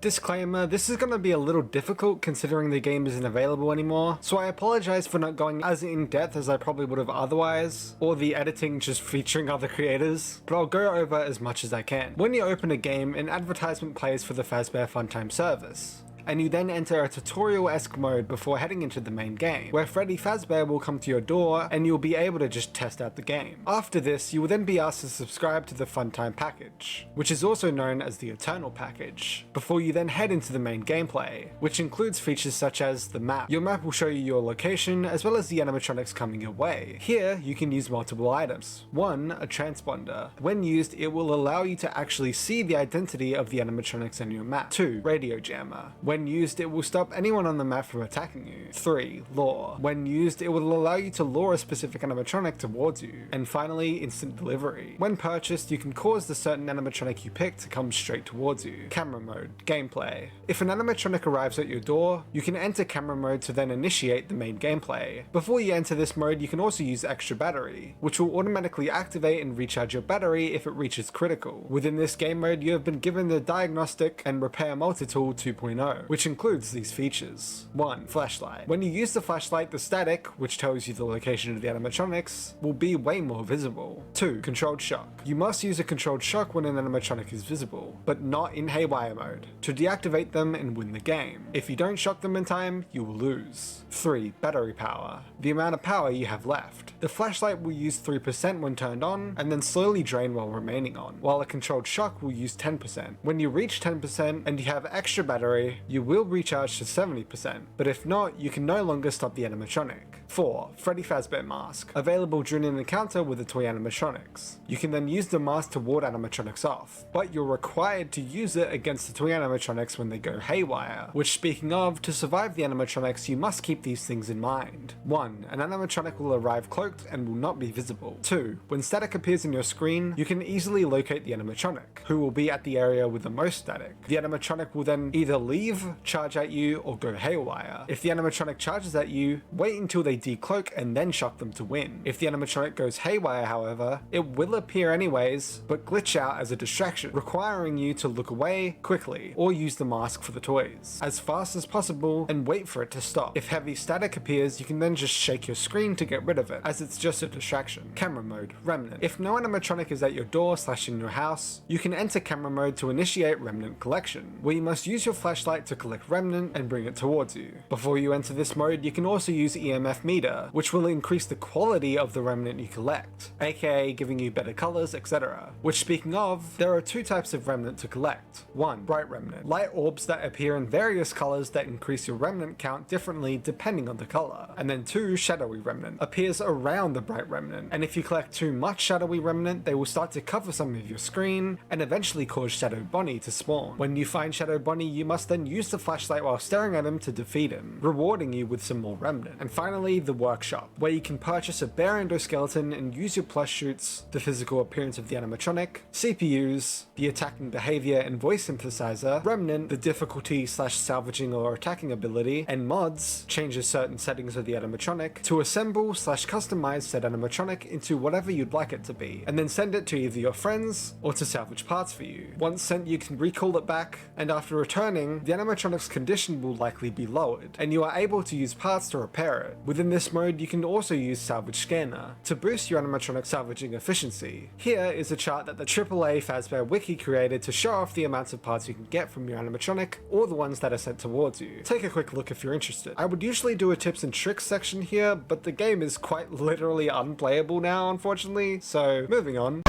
Disclaimer, this is going to be a little difficult considering the game isn't available anymore, so I apologize for not going as in depth as I probably would have otherwise, or the editing just featuring other creators, but I'll go over as much as I can. When you open a game, an advertisement plays for the Fazbear Funtime service, and you then enter a tutorial-esque mode before heading into the main game, where Freddy Fazbear will come to your door and you'll be able to just test out the game. After this, you will then be asked to subscribe to the Funtime package, which is also known as the Eternal package, before you then head into the main gameplay, which includes features such as the map. Your map will show you your location, as well as the animatronics coming your way. Here, you can use multiple items. 1, a transponder. When used, it will allow you to actually see the identity of the animatronics on your map. 2, radio jammer. When used, it will stop anyone on the map from attacking you. 3, lure. When used, it will allow you to lure a specific animatronic towards you. And finally, instant delivery. When purchased, you can cause the certain animatronic you pick to come straight towards you. Camera mode. Gameplay. If an animatronic arrives at your door, you can enter camera mode to then initiate the main gameplay. Before you enter this mode, you can also use extra battery, which will automatically activate and recharge your battery if it reaches critical. Within this game mode, you have been given the Diagnostic and Repair Multitool 2.0, which includes these features. 1, flashlight. When you use the flashlight, the static, which tells you the location of the animatronics, will be way more visible. 2, controlled shock. You must use a controlled shock when an animatronic is visible, but not in haywire mode, to deactivate them and win the game. If you don't shock them in time, you will lose. 3, battery power. The amount of power you have left. The flashlight will use 3% when turned on, and then slowly drain while remaining on, while a controlled shock will use 10%. When you reach 10% and you have extra battery, you will recharge to 70%, but if not, you can no longer stop the animatronic. 4, Freddy Fazbear Mask. Available during an encounter with the toy animatronics. You can then use the mask to ward animatronics off, but you're required to use it against the toy animatronics when they go haywire, which, speaking of, to survive the animatronics you must keep these things in mind. 1, an animatronic will arrive cloaked and will not be visible. 2, when static appears in your screen, you can easily locate the animatronic, who will be at the area with the most static. The animatronic will then either leave, charge at you, or go haywire. If the animatronic charges at you, wait until they decloak and then shock them to win. If the animatronic goes haywire, however, it will appear anyways, but glitch out as a distraction, requiring you to look away quickly or use the mask for the toys as fast as possible and wait for it to stop. If heavy static appears, you can then just shake your screen to get rid of it, as it's just a distraction. Camera mode, Remnant. If no animatronic is at your door / in your house, you can enter camera mode to initiate Remnant collection, where you must use your flashlight to collect Remnant and bring it towards you. Before you enter this mode, you can also use EMF meter, which will increase the quality of the Remnant you collect, aka giving you better colors, etc. Which, speaking of, there are two types of Remnant to collect. 1. Bright Remnant. Light orbs that appear in various colors that increase your Remnant count differently depending on the color. And then 2. Shadowy Remnant. Appears around the Bright Remnant, and if you collect too much Shadowy Remnant, they will start to cover some of your screen and eventually cause Shadow Bonnie to spawn. When you find Shadow Bonnie, you must then use the flashlight while staring at him to defeat him, rewarding you with some more Remnant. And finally, the Workshop, where you can purchase a bare endoskeleton and use your plush shoots, the physical appearance of the animatronic, CPUs, the attacking behavior and voice synthesizer, Remnant, the difficulty / salvaging or attacking ability, and mods, changes certain settings of the animatronic, to assemble / customize said animatronic into whatever you'd like it to be, and then send it to either your friends or to salvage parts for you. Once sent, you can recall it back, and after returning, the animatronic's condition will likely be lowered, and you are able to use parts to repair it. Within this mode, you can also use Salvage Scanner to boost your animatronic salvaging efficiency. Here is a chart that the AAA Fazbear Wiki created to show off the amounts of parts you can get from your animatronic, or the ones that are sent towards you. Take a quick look if you're interested. I would usually do a tips and tricks section here, but the game is quite literally unplayable now, unfortunately, so moving on.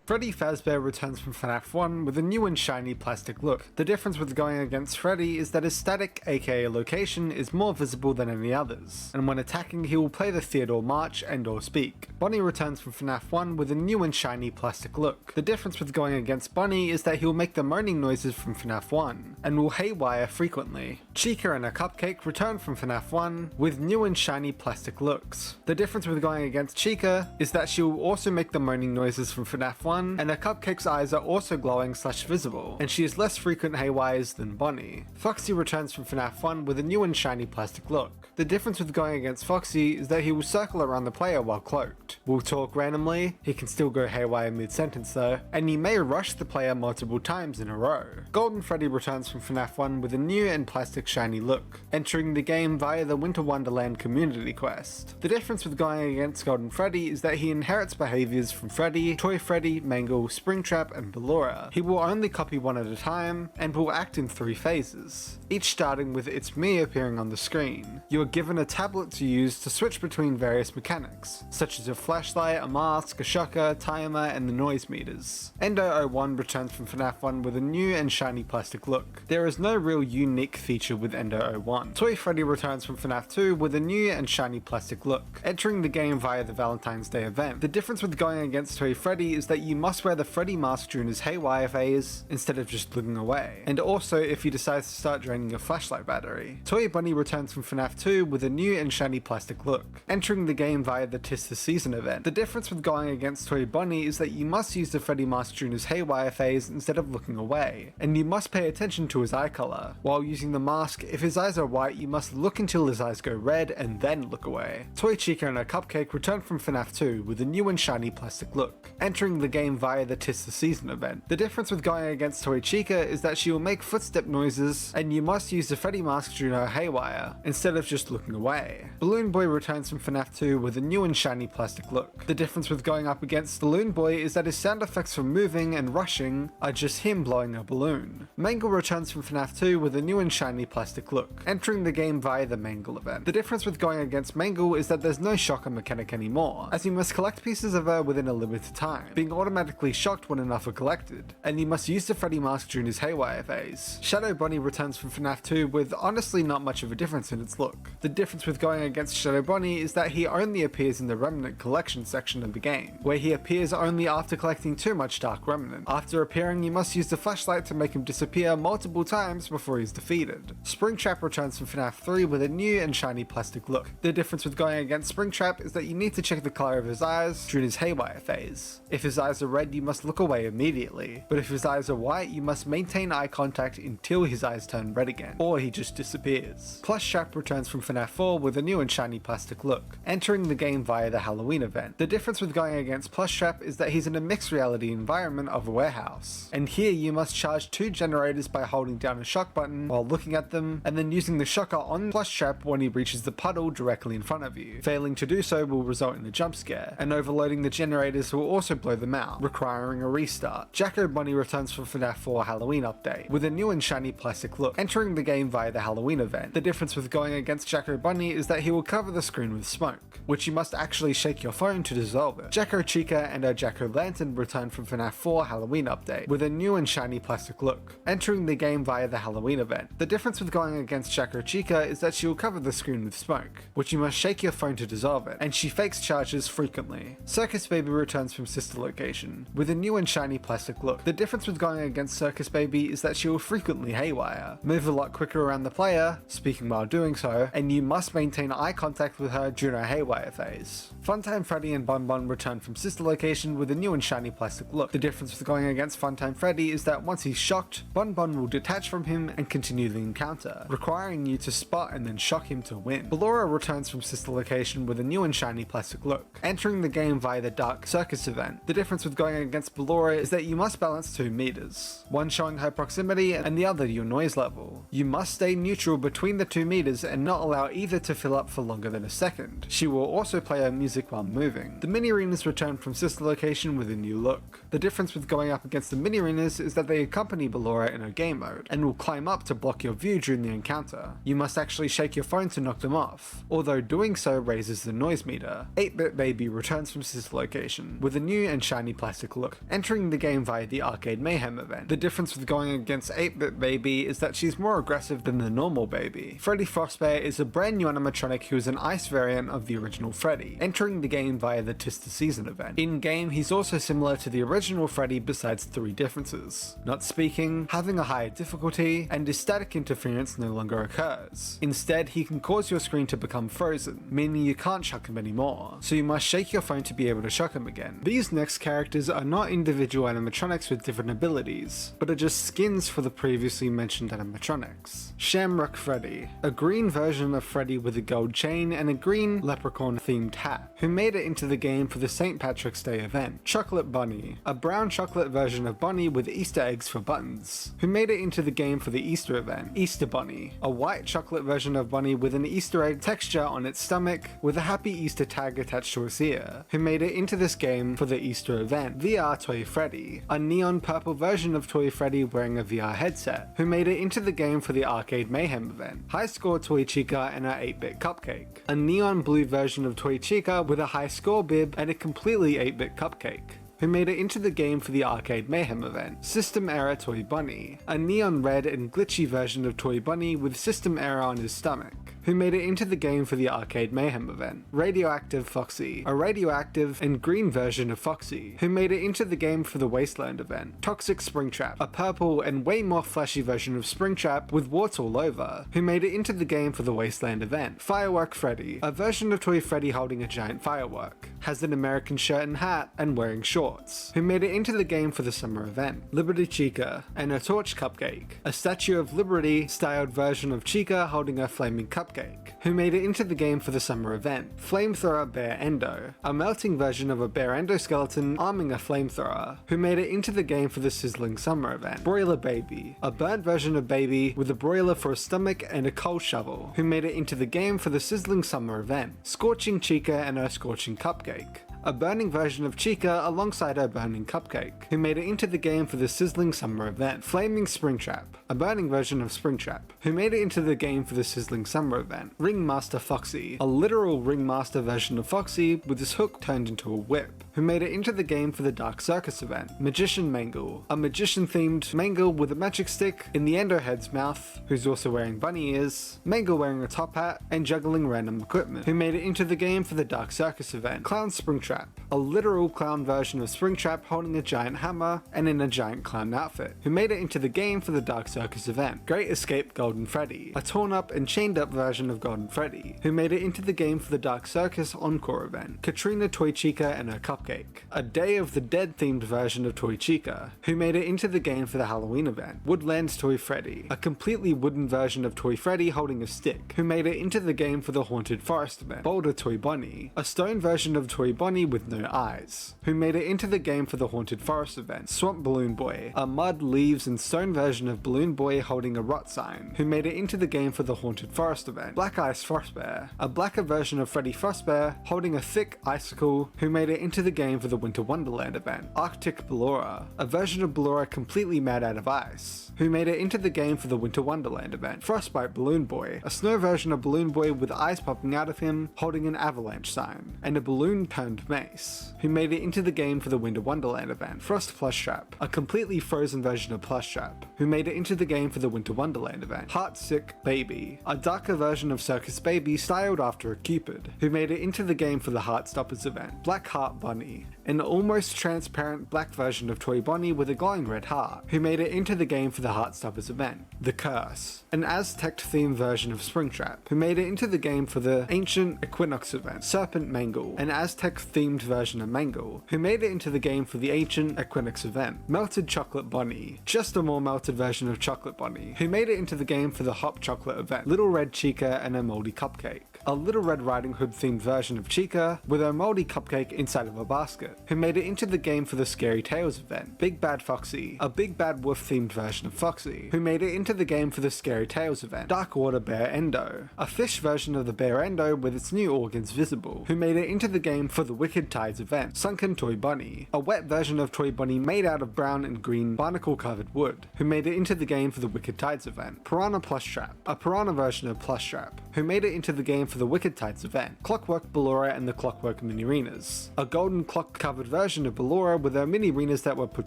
Freddy Fazbear returns from FNAF 1 with a new and shiny plastic look. The difference with going against Freddy is that his static, aka location, is more visible than any others, and when attacking he will play the Theodore March and or speak. Bonnie returns from FNAF 1 with a new and shiny plastic look. The difference with going against Bonnie is that he will make the moaning noises from FNAF 1, and will haywire frequently. Chica and a Cupcake return from FNAF 1 with new and shiny plastic looks. The difference with going against Chica is that she will also make the moaning noises from FNAF 1, and her Cupcake's eyes are also glowing / visible, and she has less frequent haywires than Bonnie. Foxy returns from FNAF 1 with a new and shiny plastic look. The difference with going against Foxy is that he will circle around the player while cloaked, will talk randomly, he can still go haywire mid-sentence though, and he may rush the player multiple times in a row. Golden Freddy returns from FNAF 1 with a new and plastic shiny look, entering the game via the Winter Wonderland community quest. The difference with going against Golden Freddy is that he inherits behaviors from Freddy, Toy Freddy, Mangle, Springtrap, and Ballora. He will only copy one at a time, and will act in 3 phases, each starting with It's Me appearing on the screen. You are given a tablet to use to switch between various mechanics, such as a flashlight, a mask, a shocker, timer, and the noise meters. Endo-01 returns from FNAF 1 with a new and shiny plastic look. There is no real unique feature with Endo-01. Toy Freddy returns from FNAF 2 with a new and shiny plastic look, entering the game via the Valentine's Day event. The difference with going against Toy Freddy is that you must wear the Freddy mask during his haywire phase instead of just looking away, and also if he decides to start draining your flashlight battery. Toy Bunny returns from FNAF 2 with a new and shiny plastic look, entering the game via the 'Tis the Season event. The difference with going against Toy Bunny is that you must use the Freddy mask during his haywire phase instead of looking away, and you must pay attention to his eye color. While using the mask, if his eyes are white, you must look until his eyes go red and then look away. Toy Chica and her Cupcake return from FNAF 2 with a new and shiny plastic look, entering the game via the 'Tis the Season event. The difference with going against Toy Chica is that she will make footstep noises, and you must use the Freddy mask during her haywire, instead of just looking away. Balloon Boy returns from FNAF 2 with a new and shiny plastic look. The difference with going up against Balloon Boy is that his sound effects for moving and rushing are just him blowing a balloon. Mangle returns from FNAF 2 with a new and shiny plastic look, entering the game via the Mangle event. The difference with going against Mangle is that there's no shocker mechanic anymore, as you must collect pieces of her within a limited time, being automatically shocked when enough are collected, and you must use the Freddy mask during his haywire phase. Shadow Bonnie returns from FNAF 2 with honestly not much of a difference in its look. The difference with going against Shadow Bonnie is that he only appears in the Remnant Collection section of the game, where he appears only after collecting too much Dark Remnant. After appearing, you must use the flashlight to make him disappear multiple times before he's defeated. Springtrap returns from FNAF 3 with a new and shiny plastic look. The difference with going against Springtrap is that you need to check the color of his eyes during his haywire phase. If his eyes are red, you must look away immediately, but if his eyes are white, you must maintain eye contact until his eyes turn red again, or he just disappears. Plushtrap returns from FNAF 4 with a new and shiny plastic look, entering the game via the Halloween event. The difference with going against Plushtrap is that he's in a mixed reality environment of a warehouse, and here you must charge 2 generators by holding down a shock button while looking at them, and then using the shocker on Plushtrap when he reaches the puddle directly in front of you. Failing to do so will result in a jump scare, and overloading the generators will also blow them out, requiring a restart. Jacko Bunny returns from FNAF 4 Halloween update, with a new and shiny plastic look, entering the game via the Halloween event. The difference with going against Jacko Bunny is that he will cover the screen with smoke, which you must actually shake your phone to dissolve it. Jacko Chica and her Jack-O-Lantern return from FNAF 4 Halloween update, with a new and shiny plastic look, entering the game via the Halloween event. The difference with going against Jacko Chica is that she will cover the screen with smoke, which you must shake your phone to dissolve it, and she fakes charges frequently. Circus Baby returns from Sister Location, with a new and shiny plastic look. The difference with going against Circus Baby is that she will frequently haywire, move a lot quicker around the player, speaking while doing so, and you must maintain eye contact with her during her haywire phase. Funtime Freddy and Bun Bun return from Sister Location with a new and shiny plastic look. The difference with going against Funtime Freddy is that once he's shocked, Bun Bun will detach from him and continue the encounter, requiring you to spot and then shock him to win. Ballora returns from Sister Location with a new and shiny plastic look, entering the game via the Dark Circus event. The difference with going against Ballora is that you must balance 2 meters, one showing her proximity and the other your noise level. You must stay neutral between the 2 meters and not allow either to fill up for longer than a second. She will also play her music while moving. The mini arenas return from Sister Location with a new look. The difference with going up against the mini arenas is that they accompany Ballora in her game mode, and will climb up to block your view during the encounter. You must actually shake your phone to knock them off, although doing so raises the noise meter. 8-Bit Baby returns from Sister Location, with a new and shiny plastic look, entering the game via the Arcade Mayhem event. The difference with going against 8-Bit Baby is that she's more aggressive than the normal Baby. Freddy Frostbear is a brand new animatronic who is an ice variant of the original Freddy, entering the game via the Tis the Season event. In-game, he's also similar to the original Freddy besides 3 differences: not speaking, having a higher difficulty, and his static interference no longer occurs. Instead, he can cause your screen to become frozen, meaning you can't shock him anymore, so you must shake your phone to be able to shock him again. These next characters are not individual animatronics with different abilities, but are just skins for the previously mentioned animatronics. Shamrock Freddy, a green version of Freddy with a gold chain and a green leprechaun themed hat, who made it into the game for the St. Patrick's Day event. Chocolate Bunny, a brown chocolate version of Bunny with Easter eggs for buttons, who made it into the game for the Easter event. Easter Bunny, a white chocolate version of Bunny with an Easter egg texture on its stomach with a Happy Easter tag attached to its ear, who made it into this game for the Easter event. VR Toy Freddy, a neon purple version of Toy Freddy wearing a VR headset, who made it into the game for the Arcade Mayhem event. High Score Toy Chica and her 8-Bit Cupcake, a neon blue version of Toy Chica with a high score bib and a completely 8-Bit Cupcake, who made it into the game for the Arcade Mayhem event. System Error Toy Bunny, a neon red and glitchy version of Toy Bunny with system error on his stomach, who made it into the game for the Arcade Mayhem event. Radioactive Foxy, a radioactive and green version of Foxy, who made it into the game for the Wasteland event. Toxic Springtrap, a purple and way more flashy version of Springtrap with warts all over, who made it into the game for the Wasteland event. Firework Freddy, a version of Toy Freddy holding a giant firework, has an American shirt and hat and wearing shorts, who made it into the game for the summer event. Liberty Chica, and a torch cupcake, a Statue of Liberty styled version of Chica holding a flaming cupcake, who made it into the game for the summer event. Flamethrower Bear Endo, a melting version of a bear endoskeleton arming a flamethrower, who made it into the game for the sizzling summer event. Broiler Baby, a burnt version of Baby with a broiler for a stomach and a coal shovel, who made it into the game for the sizzling summer event. Scorching Chica and her scorching cupcake, a burning version of Chica alongside her burning cupcake, who made it into the game for the sizzling summer event. Flaming Springtrap, a burning version of Springtrap, who made it into the game for the Sizzling Summer event. Ringmaster Foxy, a literal Ringmaster version of Foxy with his hook turned into a whip, who made it into the game for the Dark Circus event. Magician Mangle, a magician-themed Mangle with a magic stick in the Endohead's mouth, who's also wearing bunny ears, Mangle wearing a top hat, and juggling random equipment, who made it into the game for the Dark Circus event. Clown Springtrap, a literal clown version of Springtrap holding a giant hammer and in a giant clown outfit, who made it into the game for the Dark Circus event. Great Escape Golden Freddy, a torn up and chained up version of Golden Freddy, who made it into the game for the Dark Circus Encore event. Katrina Toy Chica and her cupcake, a Day of the Dead themed version of Toy Chica, who made it into the game for the Halloween event. Woodlands Toy Freddy, a completely wooden version of Toy Freddy holding a stick, who made it into the game for the Haunted Forest event. Boulder Toy Bonnie, a stone version of Toy Bonnie with no eyes, who made it into the game for the Haunted Forest event. Swamp Balloon Boy, a mud, leaves and stone version of Balloon Boy holding a rot sign, who made it into the game for the Haunted Forest event. Black Ice Frostbear, a blacker version of Freddy Frostbear holding a thick icicle, who made it into the game for the Winter Wonderland event. Arctic Ballora, a version of Ballora completely made out of ice, who made it into the game for the Winter Wonderland event. Frostbite Balloon Boy, a snow version of Balloon Boy with eyes popping out of him holding an avalanche sign, and a balloon turned mace, who made it into the game for the Winter Wonderland event. Frost Plushtrap, a completely frozen version of Plushtrap, who made it into the game for the Winter Wonderland event. Heartsick Baby, a darker version of Circus Baby styled after a Cupid, who made it into the game for the Heartstoppers event. Black Heart Bunny, an almost transparent black version of Toy Bonnie with a glowing red heart, who made it into the game for the Heartstoppers event. The Curse, an Aztec themed version of Springtrap, who made it into the game for the Ancient Equinox event. Serpent Mangle, an Aztec themed version of Mangle, who made it into the game for the Ancient Equinox event. Melted Chocolate Bonnie, just a more melted version of Chocolate Bonnie, who made it into the game for the Hop Chocolate event. Little Red Chica and a Moldy Cupcake, a Little Red Riding Hood themed version of Chica with a moldy cupcake inside of a basket, who made it into the game for the Scary Tales event. Big Bad Foxy, a Big Bad Wolf themed version of Foxy, who made it into the game for the Scary Tales event. Dark Water Bear Endo, a fish version of the Bear Endo with its new organs visible, who made it into the game for the Wicked Tides event. Sunken Toy Bunny, a wet version of Toy Bunny made out of brown and green barnacle covered wood, who made it into the game for the Wicked Tides event. Piranha Plushtrap, a piranha version of Plushtrap, who made it into the game for the Wicked Tides event. Clockwork Ballora and the Clockwork Mini-Arenas, a golden clock covered version of Ballora with her mini-arenas that were put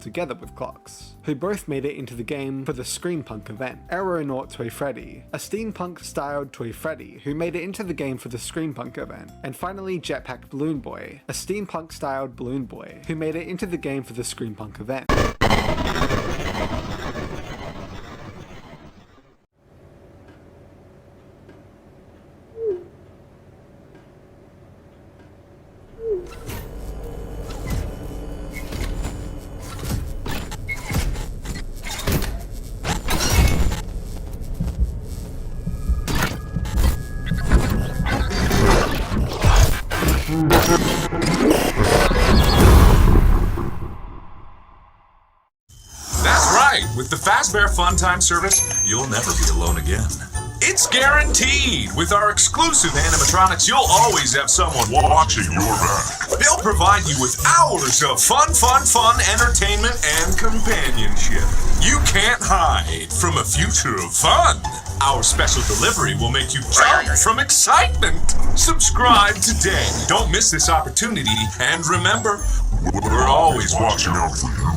together with clocks, who both made it into the game for the Screampunk event. Aeronaut Toy Freddy, a steampunk styled Toy Freddy, who made it into the game for the Screampunk event. And finally Jetpack Balloon Boy, a steampunk styled balloon boy, who made it into the game for the Screampunk event. That's right! With the Fazbear Fun Time service, you'll never be alone again. It's guaranteed! With our exclusive animatronics, you'll always have someone watching your back. They'll provide you with hours of fun, entertainment, and companionship. You can't hide from a future of fun. Our special delivery will make you jump from excitement. Subscribe today. Don't miss this opportunity, and remember, we're always watching out for you.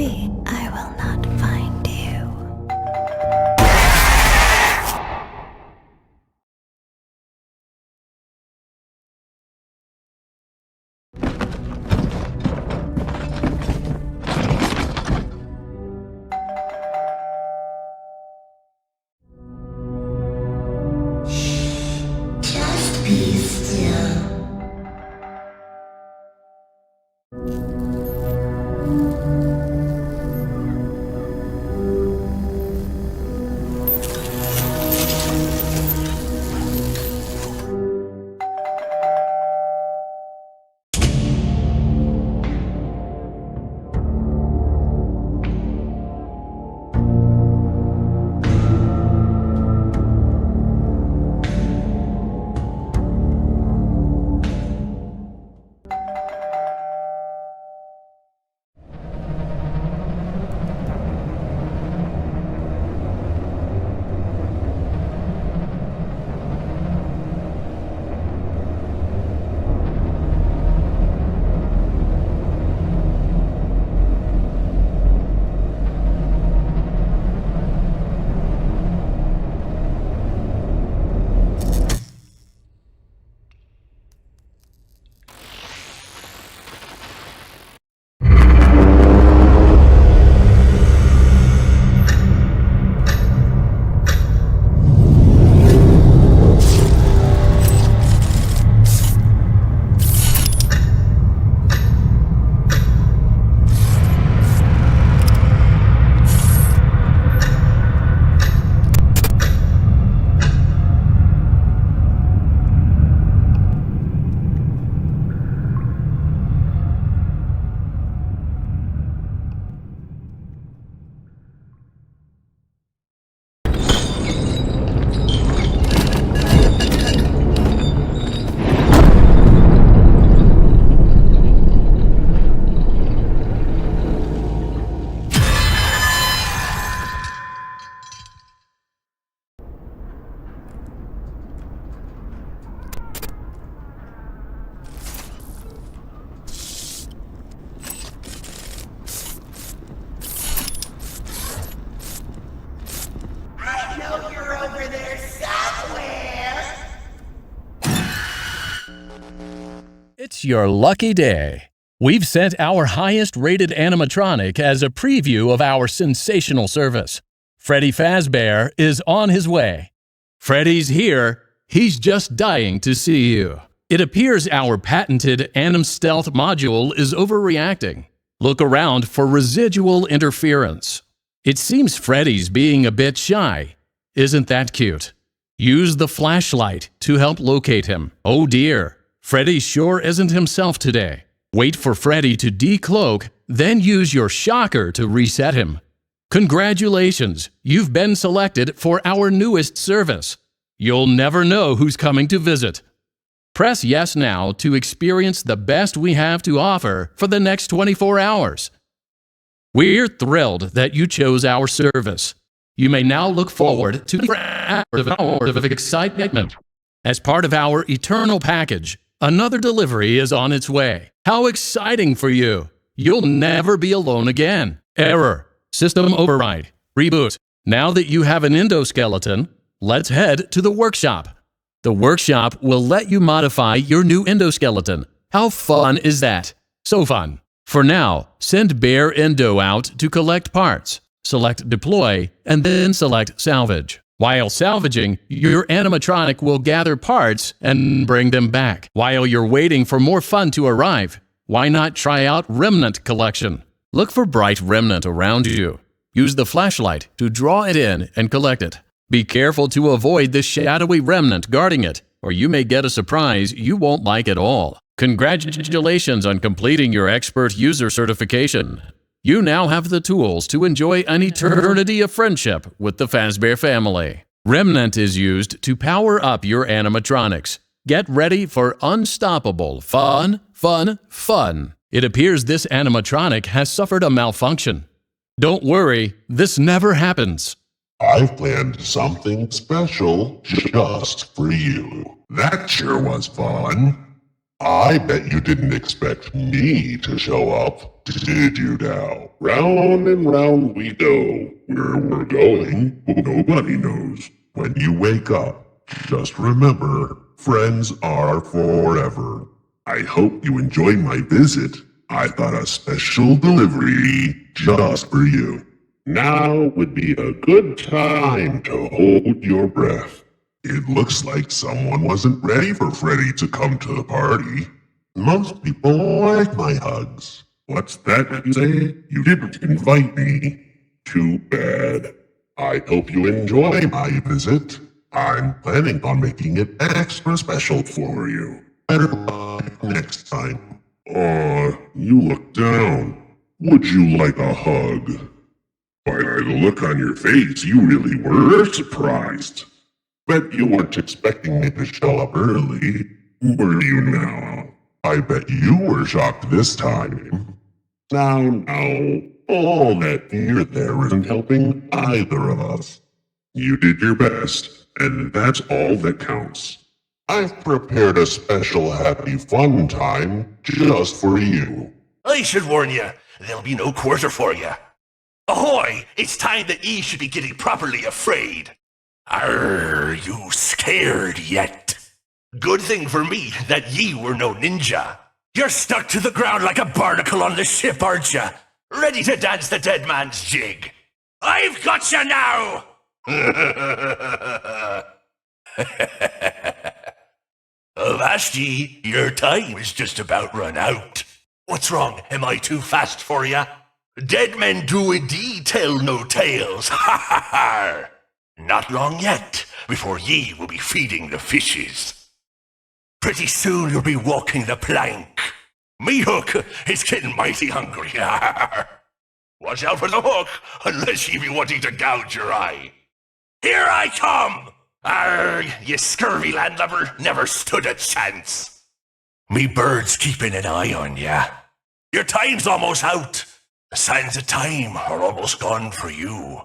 Maybe I will not find you. Just be still. It's your lucky day. We've sent our highest-rated animatronic as a preview of our sensational service. Freddy Fazbear is on his way. Freddy's here. He's just dying to see you. It appears our patented Anim Stealth module is overreacting. Look around for residual interference. It seems Freddy's being a bit shy. Isn't that cute? Use the flashlight to help locate him. Oh dear. Freddy sure isn't himself today. Wait for Freddy to decloak, then use your shocker to reset him. Congratulations, you've been selected for our newest service. You'll never know who's coming to visit. Press yes now to experience the best we have to offer for the next 24 hours. We're thrilled that you chose our service. You may now look forward to the hours of excitement. As part of our eternal package, another delivery is on its way. How exciting for you! You'll never be alone again. Error. System override. Reboot. Now that you have an endoskeleton, let's head to the workshop. The workshop will let you modify your new endoskeleton. How fun is that? So fun. For now, send Bear Endo out to collect parts. Select Deploy, and then select Salvage. While salvaging, your animatronic will gather parts and bring them back. While you're waiting for more fun to arrive, why not try out Remnant Collection? Look for bright remnant around you. Use the flashlight to draw it in and collect it. Be careful to avoid the shadowy remnant guarding it, or you may get a surprise you won't like at all. Congratulations on completing your expert user certification. You now have the tools to enjoy an eternity of friendship with the Fazbear family. Remnant is used to power up your animatronics. Get ready for unstoppable fun. It appears this animatronic has suffered a malfunction. Don't worry, this never happens. I've planned something special just for you. That sure was fun. I bet you didn't expect me to show up, did you now? Round and round we go. Where we're going, nobody knows. When you wake up, just remember, friends are forever. I hope you enjoyed my visit. I've got a special delivery just for you. Now would be a good time to hold your breath. It looks like someone wasn't ready for Freddy to come to the party. Most people like my hugs. What's that you say? You didn't invite me. Too bad. I hope you enjoy my visit. I'm planning on making it extra special for you. Better luck next time. Aw, you look down. Would you like a hug? By the look on your face, you really were surprised. Bet you weren't expecting me to show up early, were you now? I bet you were shocked this time. Now, all that fear there isn't helping either of us. You did your best, and that's all that counts. I've prepared a special happy fun time just for you. I should warn you, there'll be no quarter for you. Ahoy! It's time that ye should be getting properly afraid. Are you scared yet? Good thing for me that ye were no ninja. You're stuck to the ground like a barnacle on the ship, aren't you? Ready to dance the dead man's jig. I've got you now! Avast ye, your time is just about run out. What's wrong? Am I too fast for you? Dead men do indeed tell no tales. Ha ha ha! Not long yet, before ye will be feeding the fishes. Pretty soon you'll be walking the plank. Me hook is getting mighty hungry. Watch out for the hook, unless ye be wanting to gouge your eye. Here I come! Arr, you scurvy landlubber never stood a chance. Me bird's keeping an eye on ya. Your time's almost out. The sands of time are almost gone for you.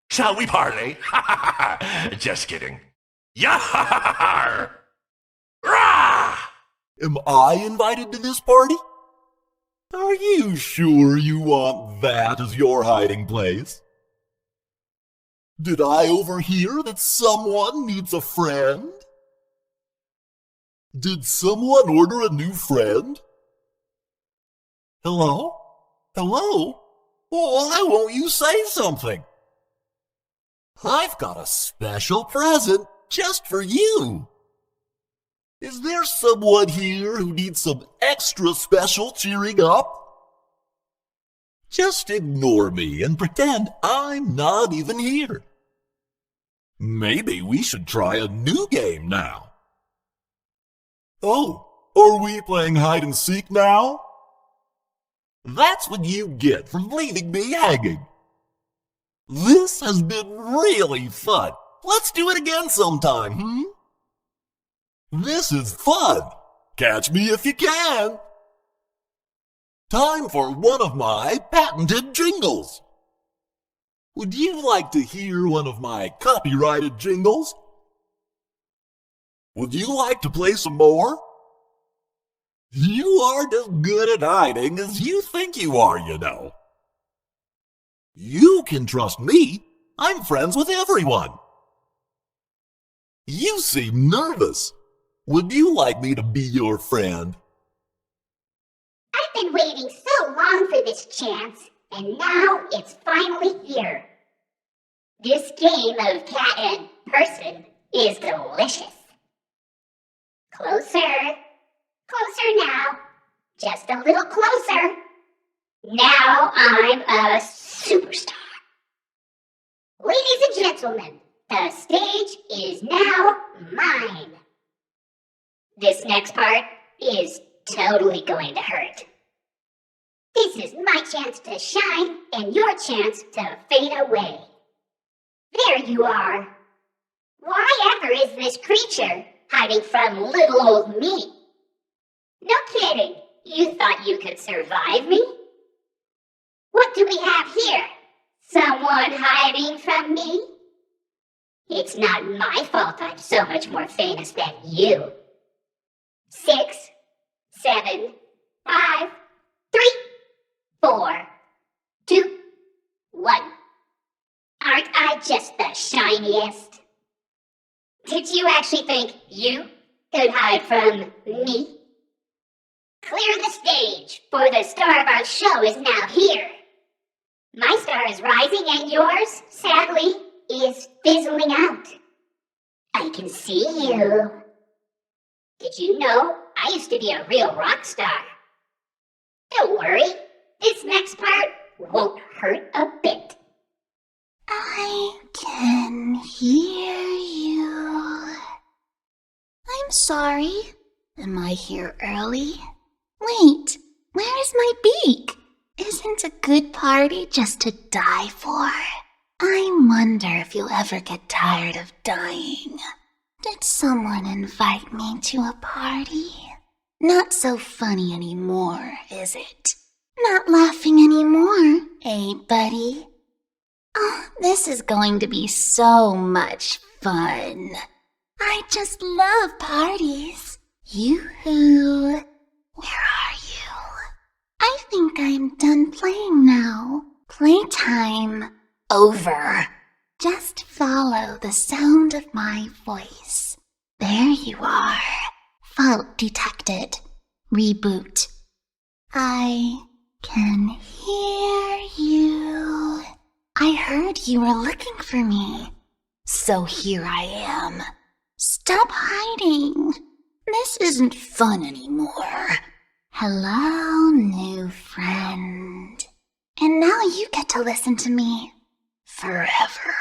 Shall we parley? Just kidding. Yar! Rah! Am I invited to this party? Are you sure you want that as your hiding place? Did I overhear that someone needs a friend? Did someone order a new friend? Hello? Hello? Why won't you say something? I've got a special present just for you. Is there someone here who needs some extra special cheering up? Just ignore me and pretend I'm not even here. Maybe we should try a new game now. Oh, are we playing hide and seek now? That's what you get for leaving me hanging. This has been really fun. Let's do it again sometime, This is fun. Catch me if you can. Time for one of my patented jingles. Would you like to hear one of my copyrighted jingles? Would you like to play some more? You aren't as good at hiding as you think you are, you know. You can trust me. I'm friends with everyone. You seem nervous. Would you like me to be your friend? I've been waiting so long for this chance, and now it's finally here. This game of cat and person is delicious. Closer. Closer now. Just a little closer. Now I'm a superstar. Ladies and gentlemen, the stage is now mine. This next part is totally going to hurt. This is my chance to shine and your chance to fade away. There you are. Why ever is this creature hiding from little old me? No kidding. You thought you could survive me? What do we have here? Someone hiding from me? It's not my fault I'm so much more famous than you. 6, 7, 5, 3, 4, 2, 1. Aren't I just the shiniest? Did you actually think you could hide from me? Clear the stage, for the star of our show is now here. My star is rising and yours, sadly, is fizzling out. I can see you. Did you know I used to be a real rock star? Don't worry, this next part won't hurt a bit. I can hear you. I'm sorry. Am I here early? Wait, where is my beak? Isn't a good party just to die for? I wonder if you'll ever get tired of dying. Did someone invite me to a party? Not so funny anymore, is it? Not laughing anymore, eh, buddy? Oh, this is going to be so much fun. I just love parties. Yoo-hoo. Where are you? I think I'm done playing now. Playtime over. Just follow the sound of my voice. There you are. Fault detected. Reboot. I can hear you. I heard you were looking for me. So here I am. Stop hiding. This isn't fun anymore. Hello, new friend. And now you get to listen to me forever.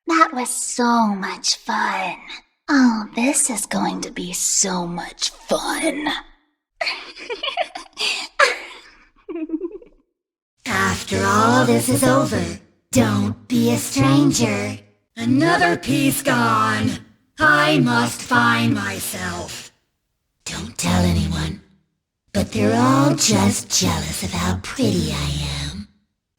That was so much fun. Oh, this is going to be so much fun. After all this is over, don't be a stranger. Another piece gone. I must find myself. Don't tell anyone, but they're all just jealous of how pretty I am.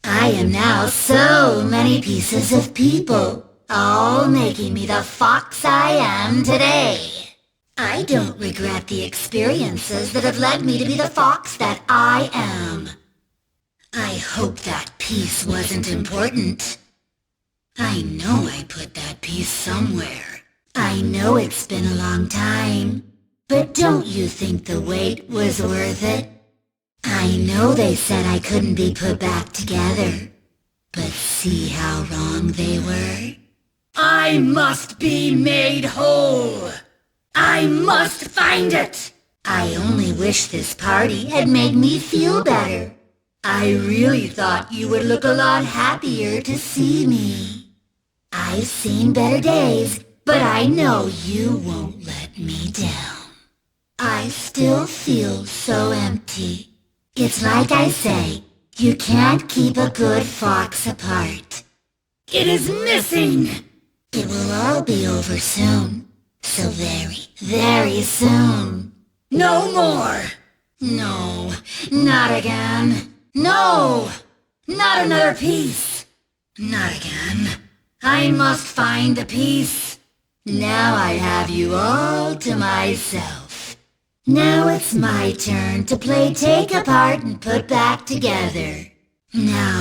I am now so many pieces of people, all making me the fox I am today. I don't regret the experiences that have led me to be the fox that I am. I hope that piece wasn't important. I know I put that piece somewhere. I know it's been a long time, but don't you think the wait was worth it? I know they said I couldn't be put back together, but see how wrong they were? I must be made whole. I must find it. I only wish this party had made me feel better. I really thought you would look a lot happier to see me. I've seen better days, but I know you won't let me down. I still feel so empty. It's like I say, you can't keep a good fox apart. It is missing. It will all be over soon. So very, very soon. No more. No, not again. No, not another piece. Not again. I must find the piece. Now I have you all to myself. Now it's my turn to play take apart and put back together. Now.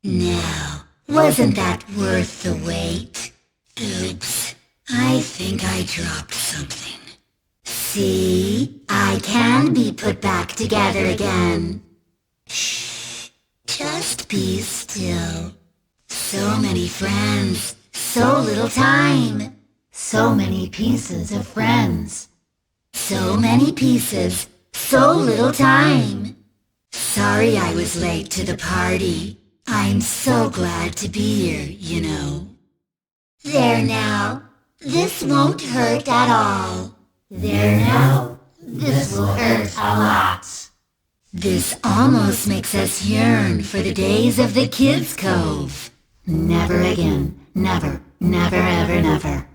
Now, wasn't that worth the wait? Oops, I think I dropped something. See, I can be put back together again. Shh, just be still. So many friends, so little time. So many pieces of friends. So many pieces, so little time. Sorry I was late to the party. I'm so glad to be here, you know. There now, this won't hurt at all. There now, this will hurt a lot. This almost makes us yearn for the days of the Kids Cove. Never again, never, never, ever, never.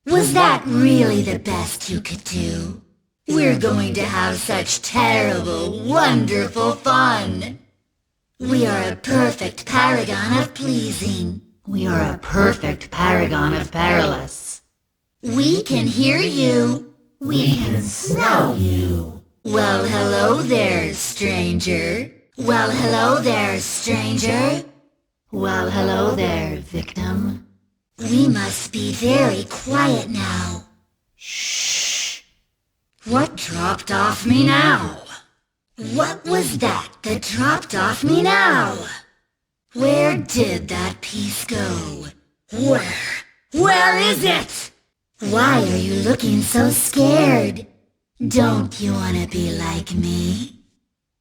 Was that really the best you could do? We're going to have such terrible, wonderful fun. We are a perfect paragon of pleasing. We are a perfect paragon of perilous. We can hear you. We can smell you. Well, hello there, stranger. Well, hello there, stranger. Well, hello there, victim. We must be very quiet now. Shh. What dropped off me now? What was that dropped off me now? Where did that piece go? Where is it? Why are you looking so scared? Don't you want to be like me?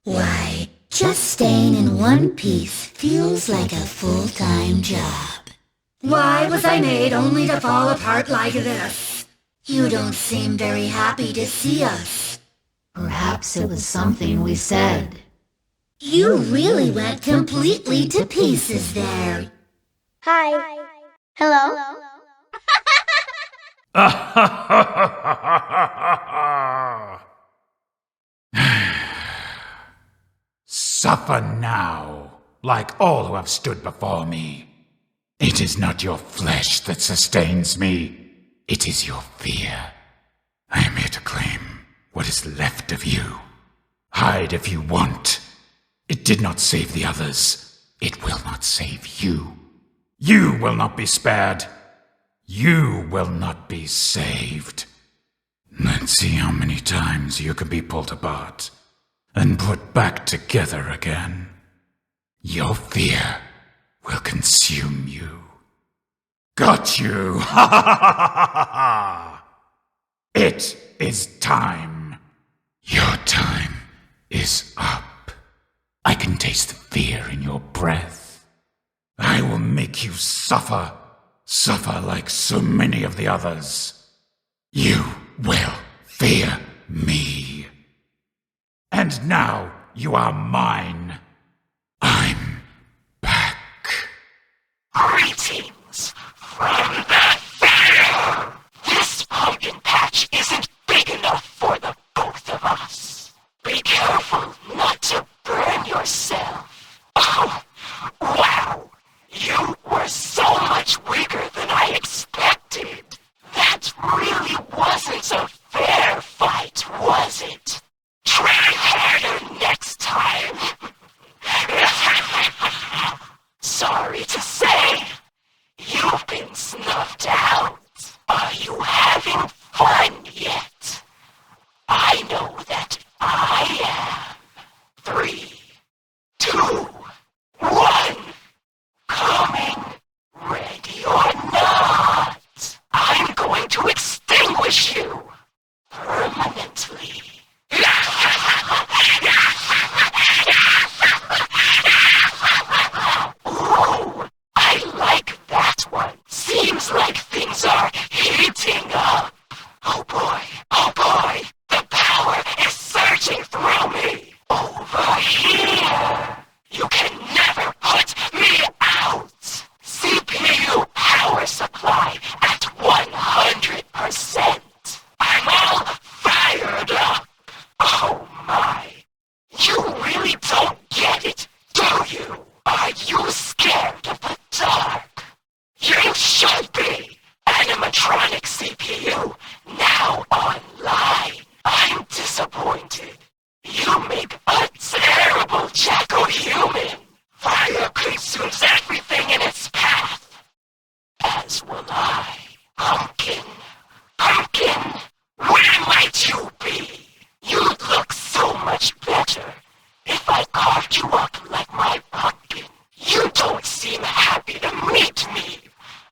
Why, just staying in one piece feels like a full-time job. Why was I made only to fall apart like this? You don't seem very happy to see us. Perhaps it was something we said. You really went completely to pieces there. Hi. Hello? Suffer now, like all who have stood before me. It is not your flesh that sustains me, it is your fear. I am here to claim what is left of you. Hide if you want. It did not save the others. It will not save you. You will not be spared. You will not be saved. Let's see how many times you can be pulled apart and put back together again. Your fear will consume you. Got you! Ha ha ha ha ha ha! It is time. Your time is up. I can taste the fear in your breath. I will make you suffer. Suffer like so many of the others. You will fear me. And now you are mine. I'm back. Greetings from the fair! This pumpkin patch isn't big enough for the both of us. Be careful not to burn yourself. Oh, wow! You were so much weaker than I expected. That really wasn't a fair fight, was it? Try harder next time. Sorry to say, you've been snuffed out. Are you having fun yet? I know that I am. 3, 2, 1. Coming, ready or not. I'm going to extinguish you permanently. Ooh, I like that one. Seems like things are heating up. Oh boy, the power is surging through me. Over here. You can never put me out. CPU power supply at 100%. I'm all fired up. Oh my. You really don't get it, do you? Are you scared of the dark? You should be. Animatronic CPU now online. I'm disappointed. You make a terrible Jacko-human. Fire consumes everything in its path. As will I. Pumpkin, where might you be? You'd look so much better if I carved you up like my pumpkin. You don't seem happy to meet me,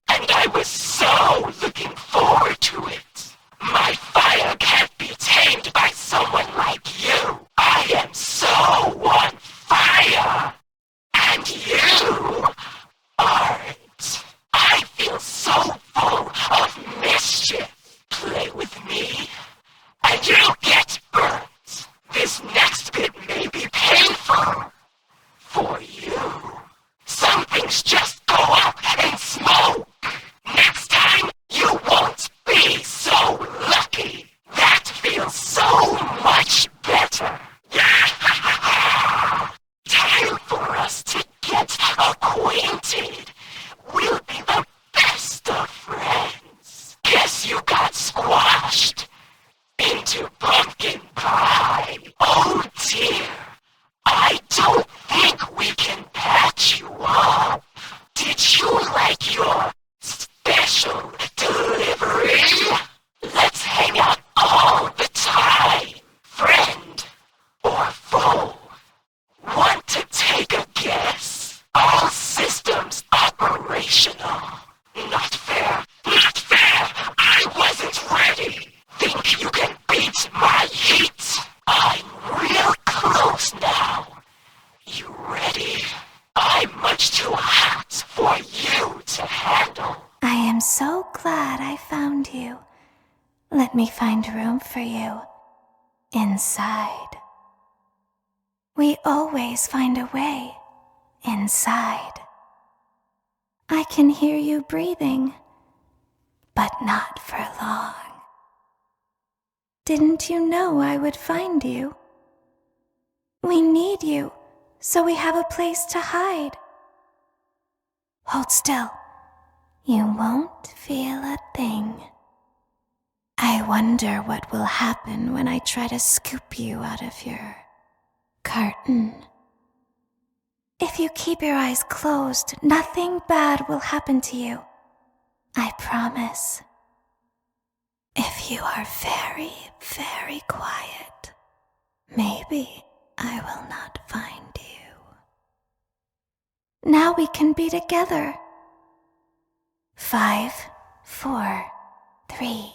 and I was so looking forward to it. My fire can't be tamed by someone like you. I am so on fire, and you aren't. I feel so you. Let me find room for you inside. We always find a way inside. I can hear you breathing, but not for long. Didn't you know I would find you? We need you, so we have a place to hide. Hold still. You won't feel a thing. I wonder what will happen when I try to scoop you out of your curtain. If you keep your eyes closed, nothing bad will happen to you. I promise. If you are very, very quiet, maybe I will not find you. Now we can be together. 5, 4, 3,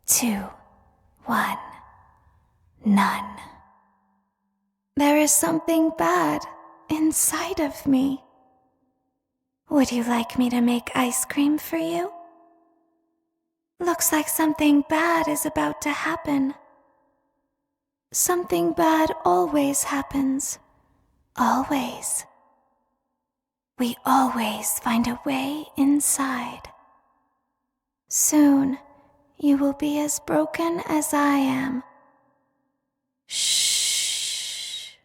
2, 1. None. There is something bad inside of me. Would you like me to make ice cream for you? Looks like something bad is about to happen. Something bad always happens. Always. We always find a way inside. Soon, you will be as broken as I am. Shh.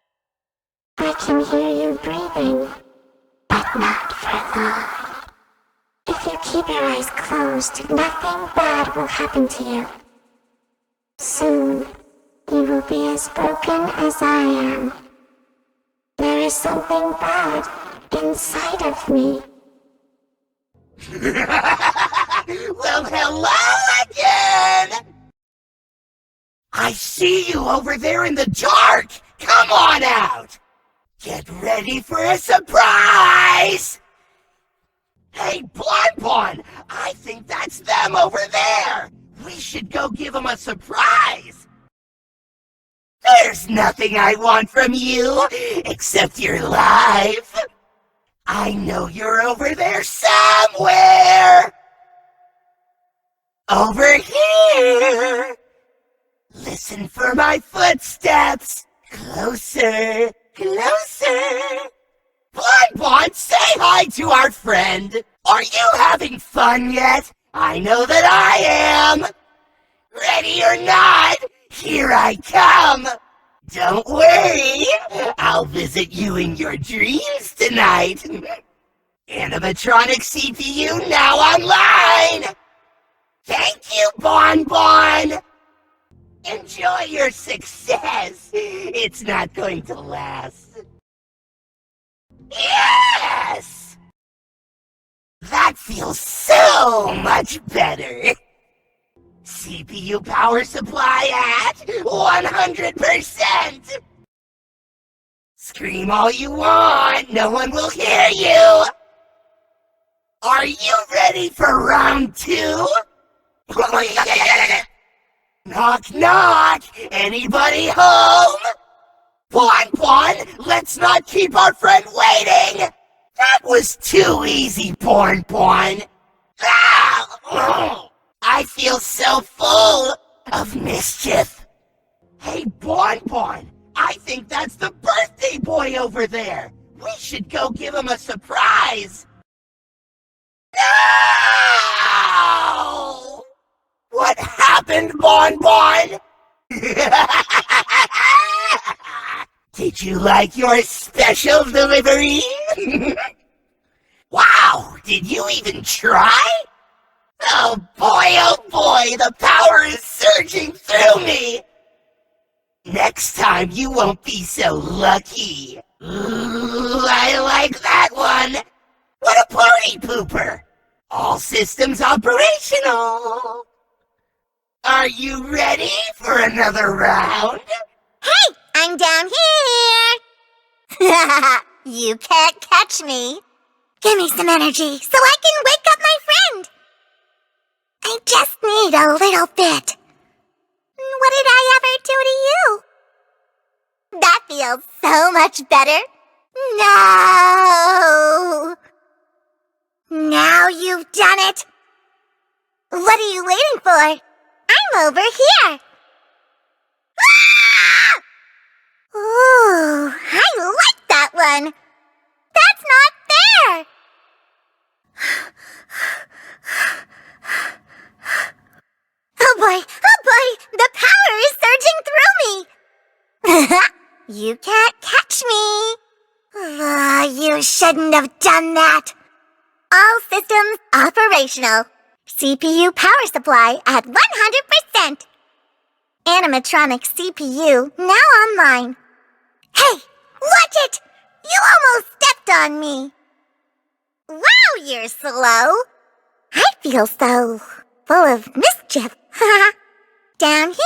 I can hear you breathing, but not for long. If you keep your eyes closed, nothing bad will happen to you. Soon, you will be as broken as I am. There is something bad inside of me. Well, hello again! I see you over there in the dark! Come on out! Get ready for a surprise! Hey, Bonbon! I think that's them over there! We should go give them a surprise! There's nothing I want from you except your life! I know you're over there somewhere! Over here! Listen for my footsteps! Closer, closer! Bonbon, say hi to our friend! Are you having fun yet? I know that I am! Ready or not, here I come! Don't worry, I'll visit you in your dreams tonight! Animatronic CPU now online! Thank you, Bonbon! Enjoy your success! It's not going to last. Yes! That feels so much better! CPU power supply at 100%! Scream all you want, no one will hear you! Are you ready for round 2? Knock, knock! Anybody home? Bonbon, let's not keep our friend waiting! That was too easy, Bonbon! Ah! I feel so full of mischief! Hey, Bonbon, I think that's the birthday boy over there! We should go give him a surprise! No! What happened, Bonbon? Did you like your special delivery? Wow, did you even try? Oh boy, the power is surging through me! Next time you won't be so lucky. Ooh, I like that one! What a party pooper! All systems operational! Are you ready for another round? Hey, I'm down here! You can't catch me. Give me some energy so I can wake up my friend. I just need a little bit. What did I ever do to you? That feels so much better. No! Now you've done it. What are you waiting for? I'm over here. Ah! Ooh, I like that one. That's not fair. Oh boy, the power is surging through me. You can't catch me. You shouldn't have done that. All systems operational. CPU power supply at 100%. Animatronic CPU now online. Hey, watch it! You almost stepped on me. Wow, you're slow. I feel so full of mischief. Down here.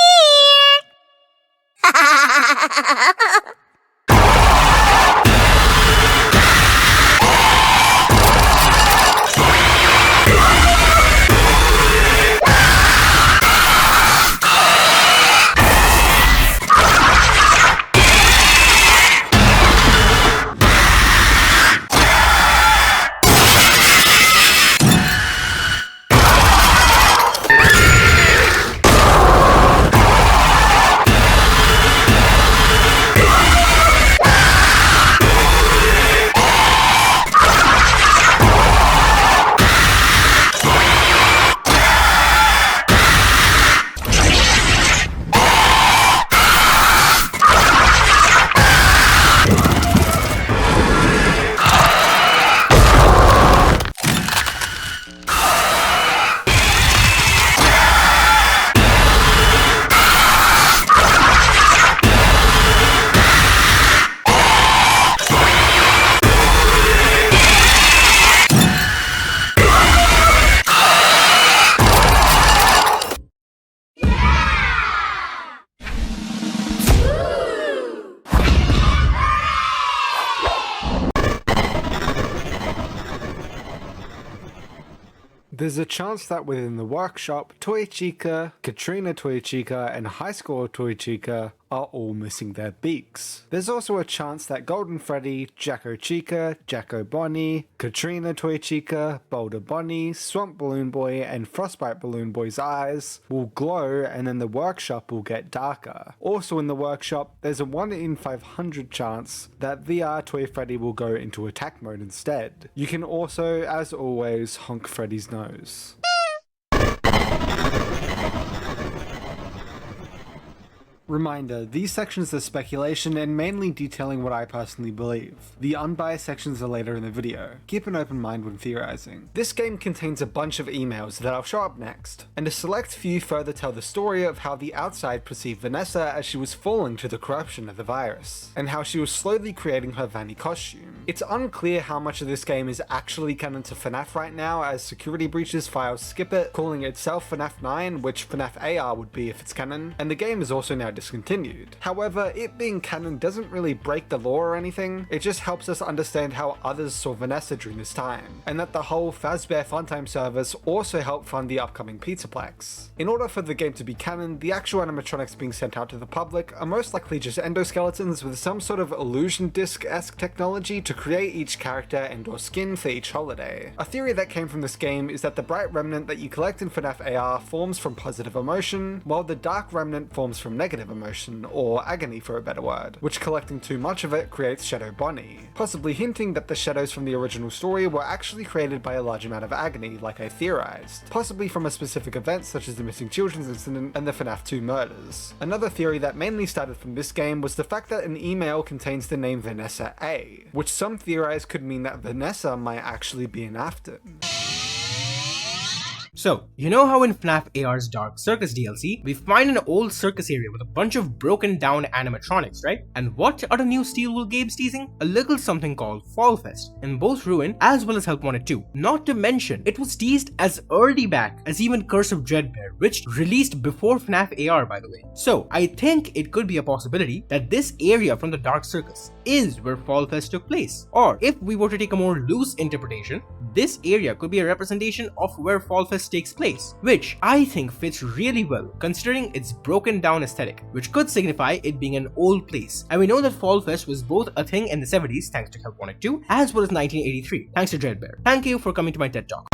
There's a chance that within the workshop, Toy Chica, Katrina Toy Chica, and High Score Toy Chica are all missing their beaks. There's also a chance that Golden Freddy, Jacko Chica, Jacko Bonnie, Katrina Toy Chica, Boulder Bonnie, Swamp Balloon Boy, and Frostbite Balloon Boy's eyes will glow and then the workshop will get darker. Also in the workshop, there's a 1 in 500 chance that VR Toy Freddy will go into attack mode instead. You can also, as always, honk Freddy's nose. Reminder, these sections are speculation and mainly detailing what I personally believe. The unbiased sections are later in the video. Keep an open mind when theorizing. This game contains a bunch of emails that I'll show up next, and a select few further tell the story of how the outside perceived Vanessa as she was falling to the corruption of the virus, and how she was slowly creating her Vanny costume. It's unclear how much of this game is actually canon to FNAF right now, as security breaches files skip it, calling itself FNAF 9, which FNAF AR would be if it's canon, and the game is also now discontinued. However, it being canon doesn't really break the law or anything, it just helps us understand how others saw Vanessa during this time, and that the whole Fazbear Funtime service also helped fund the upcoming Pizzaplex. In order for the game to be canon, the actual animatronics being sent out to the public are most likely just endoskeletons with some sort of illusion disc-esque technology to create each character and or skin for each holiday. A theory that came from this game is that the bright remnant that you collect in FNAF AR forms from positive emotion, while the dark remnant forms from negative emotion, or agony for a better word, which collecting too much of it creates Shadow Bonnie, possibly hinting that the shadows from the original story were actually created by a large amount of agony, like I theorized, possibly from a specific event such as the missing children's incident and the FNAF 2 murders. Another theory that mainly started from this game was the fact that an email contains the name Vanessa A, which some theorize could mean that Vanessa might actually be an Afton. So, you know how in FNAF AR's Dark Circus DLC, we find an old circus area with a bunch of broken down animatronics, right? And what are the new Steelwool games teasing? A little something called Fall Fest, in both Ruin as well as Help Wanted 2. Not to mention, it was teased as early back as even Curse of Dreadbear, which released before FNAF AR by the way. So, I think it could be a possibility that this area from the Dark Circus is where Fall Fest took place. Or, if we were to take a more loose interpretation, this area could be a representation of where Fall Fest takes place, which I think fits really well considering its broken down aesthetic, which could signify it being an old place. And we know that Fall Fest was both a thing in the 70s thanks to Help Wanted 2 as well as 1983 thanks to Dreadbear. Thank you for coming to my TED Talk.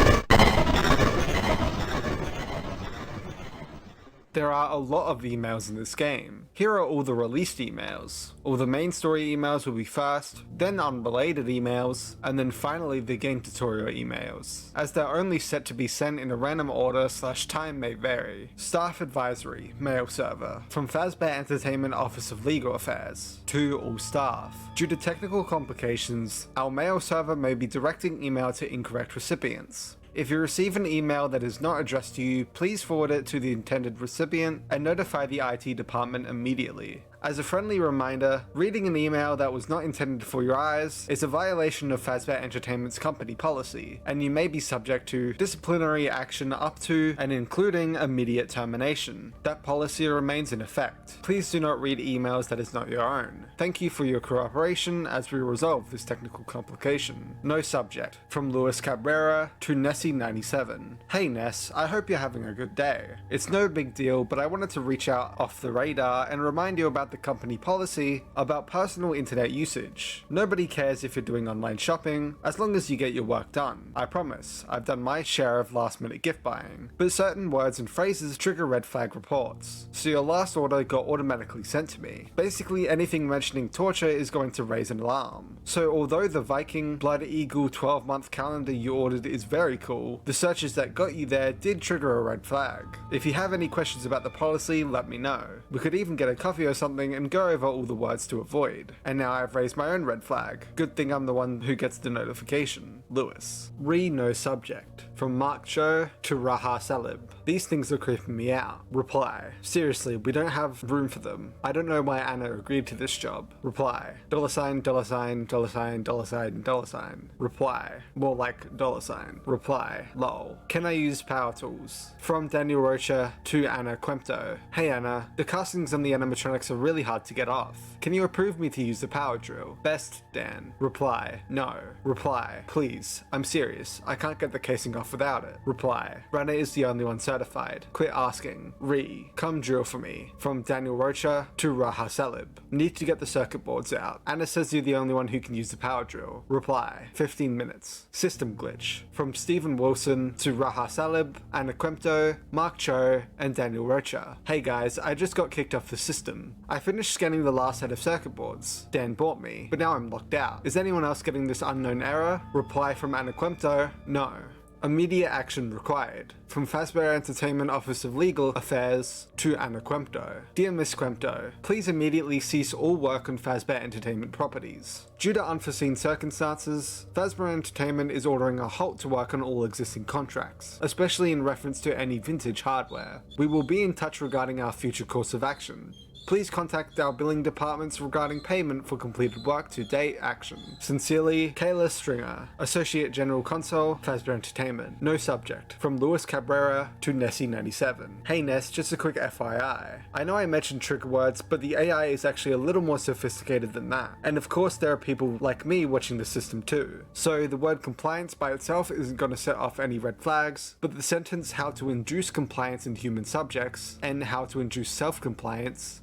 There are a lot of emails in this game. Here are all the released emails. All the main story emails will be first, then unrelated emails, and then finally the game tutorial emails, as they're only set to be sent in a random order / time may vary. Staff Advisory, Mail Server, from Fazbear Entertainment Office of Legal Affairs, to all staff. Due to technical complications, our mail server may be directing email to incorrect recipients. If you receive an email that is not addressed to you, please forward it to the intended recipient and notify the IT department immediately. As a friendly reminder, reading an email that was not intended for your eyes is a violation of Fazbear Entertainment's company policy, and you may be subject to disciplinary action up to and including immediate termination. That policy remains in effect. Please do not read emails that is not your own. Thank you for your cooperation as we resolve this technical complication. No subject. From Luis Cabrera to Nessie97. Hey Ness, I hope you're having a good day. It's no big deal, but I wanted to reach out off the radar and remind you about the company policy about personal internet usage. Nobody cares if you're doing online shopping, as long as you get your work done. I promise, I've done my share of last minute gift buying, but certain words and phrases trigger red flag reports, so your last order got automatically sent to me. Basically anything mentioning torture is going to raise an alarm. So although the Viking Blood Eagle 12-month calendar you ordered is very cool, the searches that got you there did trigger a red flag. If you have any questions about the policy, let me know. We could even get a coffee or something and go over all the words to avoid. And now I've raised my own red flag. Good thing I'm the one who gets the notification. Lewis. No subject. From Mark Cho to Raha Salib. These things are creeping me out. Reply. Seriously, we don't have room for them. I don't know why Anna agreed to this job. Reply. $$, $$, $$, $$, $$. Reply. More like $. Reply. Lol. Can I use power tools? From Daniel Rocha to Anna Quempto. Hey Anna, the castings on the animatronics are really hard to get off. Can you approve me to use the power drill? Best, Dan. Reply. No. Reply. Please. I'm serious. I can't get the casing off without it. Reply. Rana is the only one certified. Quit asking. Come drill for me. From Daniel Rocha to Raha Salib. Need to get the circuit boards out. Anna says you're the only one who can use the power drill. Reply. 15 minutes. System glitch. From Stephen Wilson to Raha Salib, Anna Quempto, Mark Cho, and Daniel Rocha. Hey guys, I just got kicked off the system. I finished scanning the last set of circuit boards. Dan bought me, but now I'm locked out. Is anyone else getting this unknown error? Reply from Anna Quempto. No. Immediate action required. From Fazbear Entertainment Office of Legal Affairs to Anna Quempto. Dear Miss Quempto, please immediately cease all work on Fazbear Entertainment properties. Due to unforeseen circumstances, Fazbear Entertainment is ordering a halt to work on all existing contracts, especially in reference to any vintage hardware. We will be in touch regarding our future course of action. Please contact our billing departments regarding payment for completed work to date action. Sincerely, Kayla Stringer, Associate General Console, Fazbear Entertainment. No subject. From Luis Cabrera to Nessie97. Hey Ness, just a quick FYI. I know I mentioned trigger words, but the AI is actually a little more sophisticated than that. And of course there are people like me watching the system too. So the word compliance by itself isn't going to set off any red flags, but the sentence how to induce compliance in human subjects and how to induce self-compliance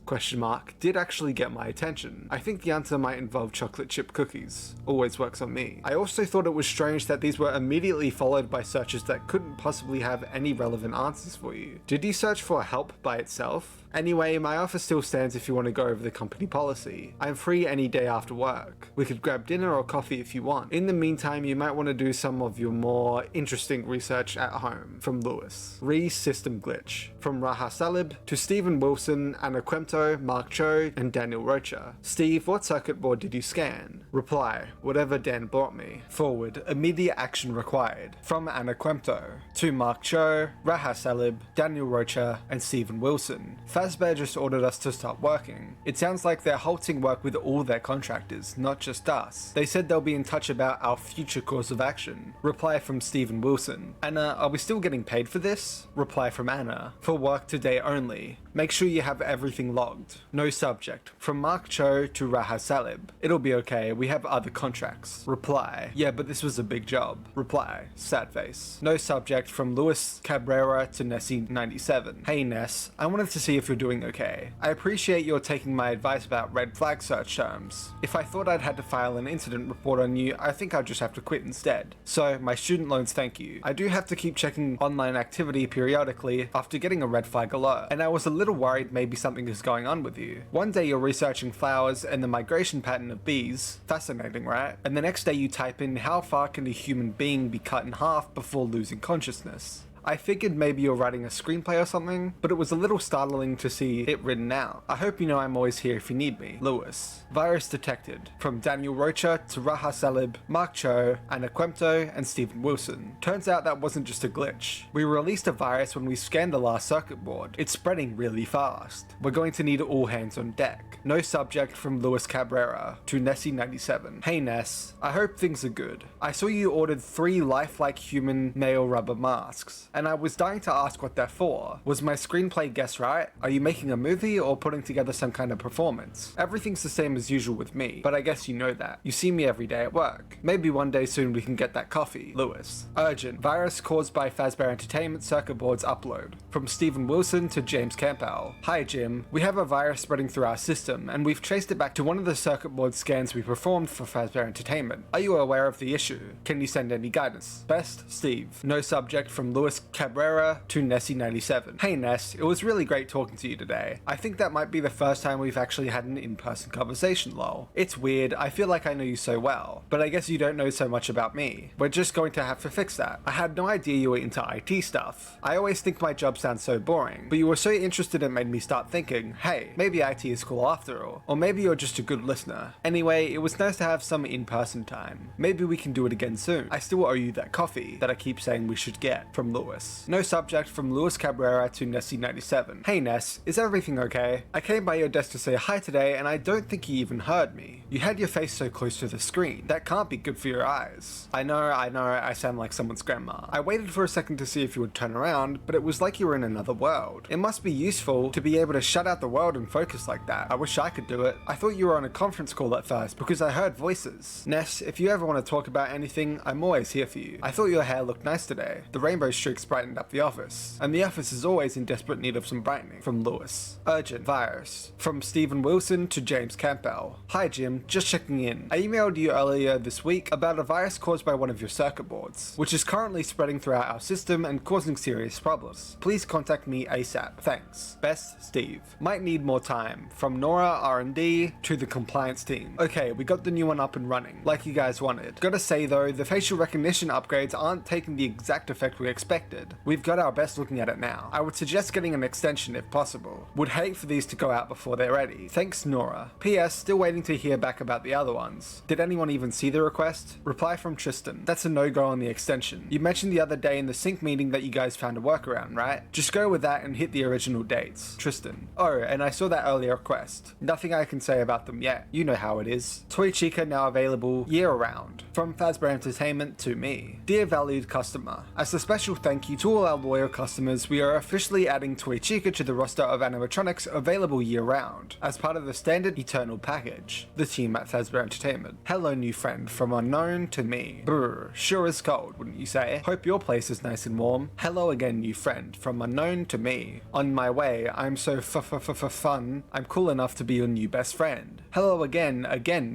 did actually get my attention. I think the answer might involve chocolate chip cookies. Always works on me. I also thought it was strange that these were immediately followed by searches that couldn't possibly have any relevant answers for you. Did you search for help by itself? Anyway, my offer still stands if you want to go over the company policy. I'm free any day after work. We could grab dinner or coffee if you want. In the meantime, you might want to do some of your more interesting research at home. From Lewis. System glitch. From Raha Salib to Stephen Wilson, Anna Quempto, Mark Cho, and Daniel Rocha. Steve, what circuit board did you scan? Reply. Whatever Dan brought me. Forward. Immediate action required. From Anna Quempto to Mark Cho, Raha Salib, Daniel Rocha, and Stephen Wilson. Fazbear just ordered us to start working. It sounds like they're halting work with all their contractors, not just us. They said they'll be in touch about our future course of action. Reply from Stephen Wilson. Anna, are we still getting paid for this? Reply from Anna. For work today only. Make sure you have everything logged. No subject. From Mark Cho to Raha Salib. It'll be okay, we have other contracts. Reply. Yeah, but this was a big job. Reply. Sad face. No subject. From Luis Cabrera to Nessie97. Hey Ness, I wanted to see if you're doing okay. I appreciate your taking my advice about red flag search terms. If I thought I'd had to file an incident report on you, I think I'd just have to quit instead. So, my student loans, thank you. I do have to keep checking online activity periodically after getting a red flag alert, and I was a little worried maybe something is going on with you. One day you're researching flowers and the migration pattern of bees. Fascinating, right? And the next day you type in how far can a human being be cut in half before losing consciousness. I figured maybe you're writing a screenplay or something, but it was a little startling to see it written out. I hope you know I'm always here if you need me. Lewis. Virus detected. From Daniel Rocha to Raha Salib, Mark Cho, Anna Quemto, and Stephen Wilson. Turns out that wasn't just a glitch. We released a virus when we scanned the last circuit board. It's spreading really fast. We're going to need all hands on deck. No subject from Luis Cabrera to Nessie97. Hey Ness, I hope things are good. I saw you ordered 3 lifelike human male rubber masks, and I was dying to ask what they're for. Was my screenplay guess right? Are you making a movie or putting together some kind of performance? Everything's the same as usual with me, but I guess you know that. You see me every day at work. Maybe one day soon we can get that coffee. Lewis. Urgent. Virus caused by Fazbear Entertainment circuit boards upload. From Stephen Wilson to James Campbell. Hi Jim. We have a virus spreading through our system, and we've traced it back to one of the circuit board scans we performed for Fazbear Entertainment. Are you aware of the issue? Can you send any guidance? Best, Steve. No subject from Luis Cabrera to Nessie97. Hey Ness, it was really great talking to you today. I think that might be the first time we've actually had an in-person conversation, lol. It's weird, I feel like I know you so well, but I guess you don't know so much about me. We're just going to have to fix that. I had no idea you were into IT stuff. I always think my job sounds so boring, but you were so interested it made me start thinking, hey, maybe IT is cool after all, or maybe you're just a good listener. Anyway, it was nice to have some in-person time. Maybe we can do it again soon. I still owe you that coffee that I keep saying we should get. From Lewis. No subject from Luis Cabrera to Nessie97. Hey Ness, is everything okay? I came by your desk to say hi today and I don't think you even heard me. You had your face so close to the screen. That can't be good for your eyes. I know, I sound like someone's grandma. I waited for a second to see if you would turn around, but it was like you were in another world. It must be useful to be able to shut out the world and focus like that. I wish I could do it. I thought you were on a conference call at first because I heard voices. Ness, if you ever want to talk about anything, I'm always here for you. I thought your hair looked nice today. The rainbow streaks brightened up the office, and the office is always in desperate need of some brightening. From Lewis. Urgent. Virus. From Stephen Wilson to James Campbell. Hi Jim, just checking in. I emailed you earlier this week about a virus caused by one of your circuit boards, which is currently spreading throughout our system and causing serious problems. Please contact me ASAP. Thanks. Best, Steve. Might need more time. From Nora R&D to the compliance team. Okay, we got the new one up and running, like you guys wanted. Gotta say though, the facial recognition upgrades aren't taking the exact effect we expected. We've got our best looking at it now. I would suggest getting an extension if possible. Would hate for these to go out before they're ready. Thanks Nora. PS, still waiting to hear back about the other ones. Did anyone even see the request? Reply from Tristan. That's a no-go on the extension. You mentioned the other day in the sync meeting that you guys found a workaround, right? Just go with that and hit the original dates. Tristan. Oh, and I saw that earlier request. Nothing I can say about them yet. You know how it is. Toy Chica now available year-round. From Fazbear Entertainment to me. Dear valued customer, as a special thank you to all our loyal customers, we are officially adding Toy Chica to the roster of animatronics available year-round, as part of the standard Eternal package. The team at Fazbear Entertainment. Hello new friend, from unknown to me. Brr, sure is cold, wouldn't you say? Hope your place is nice and warm. Hello again new friend, from unknown to me. On my way, I'm so fun, I'm cool enough to be your new best friend. Hello again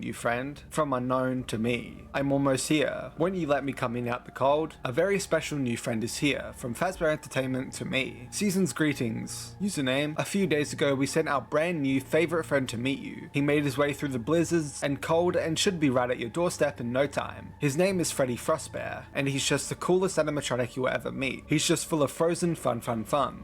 new friend, from unknown to me. I'm almost here. Won't you let me come in out the cold? A very special new friend is here, from Fazbear Entertainment to me. Season's greetings. Username. A few days ago we sent our brand new favorite friend to meet you. He made his way through the blizzards and cold and should be right at your doorstep in no time. His name is Freddy Frostbear, and he's just the coolest animatronic you'll ever meet. He's just full of frozen fun.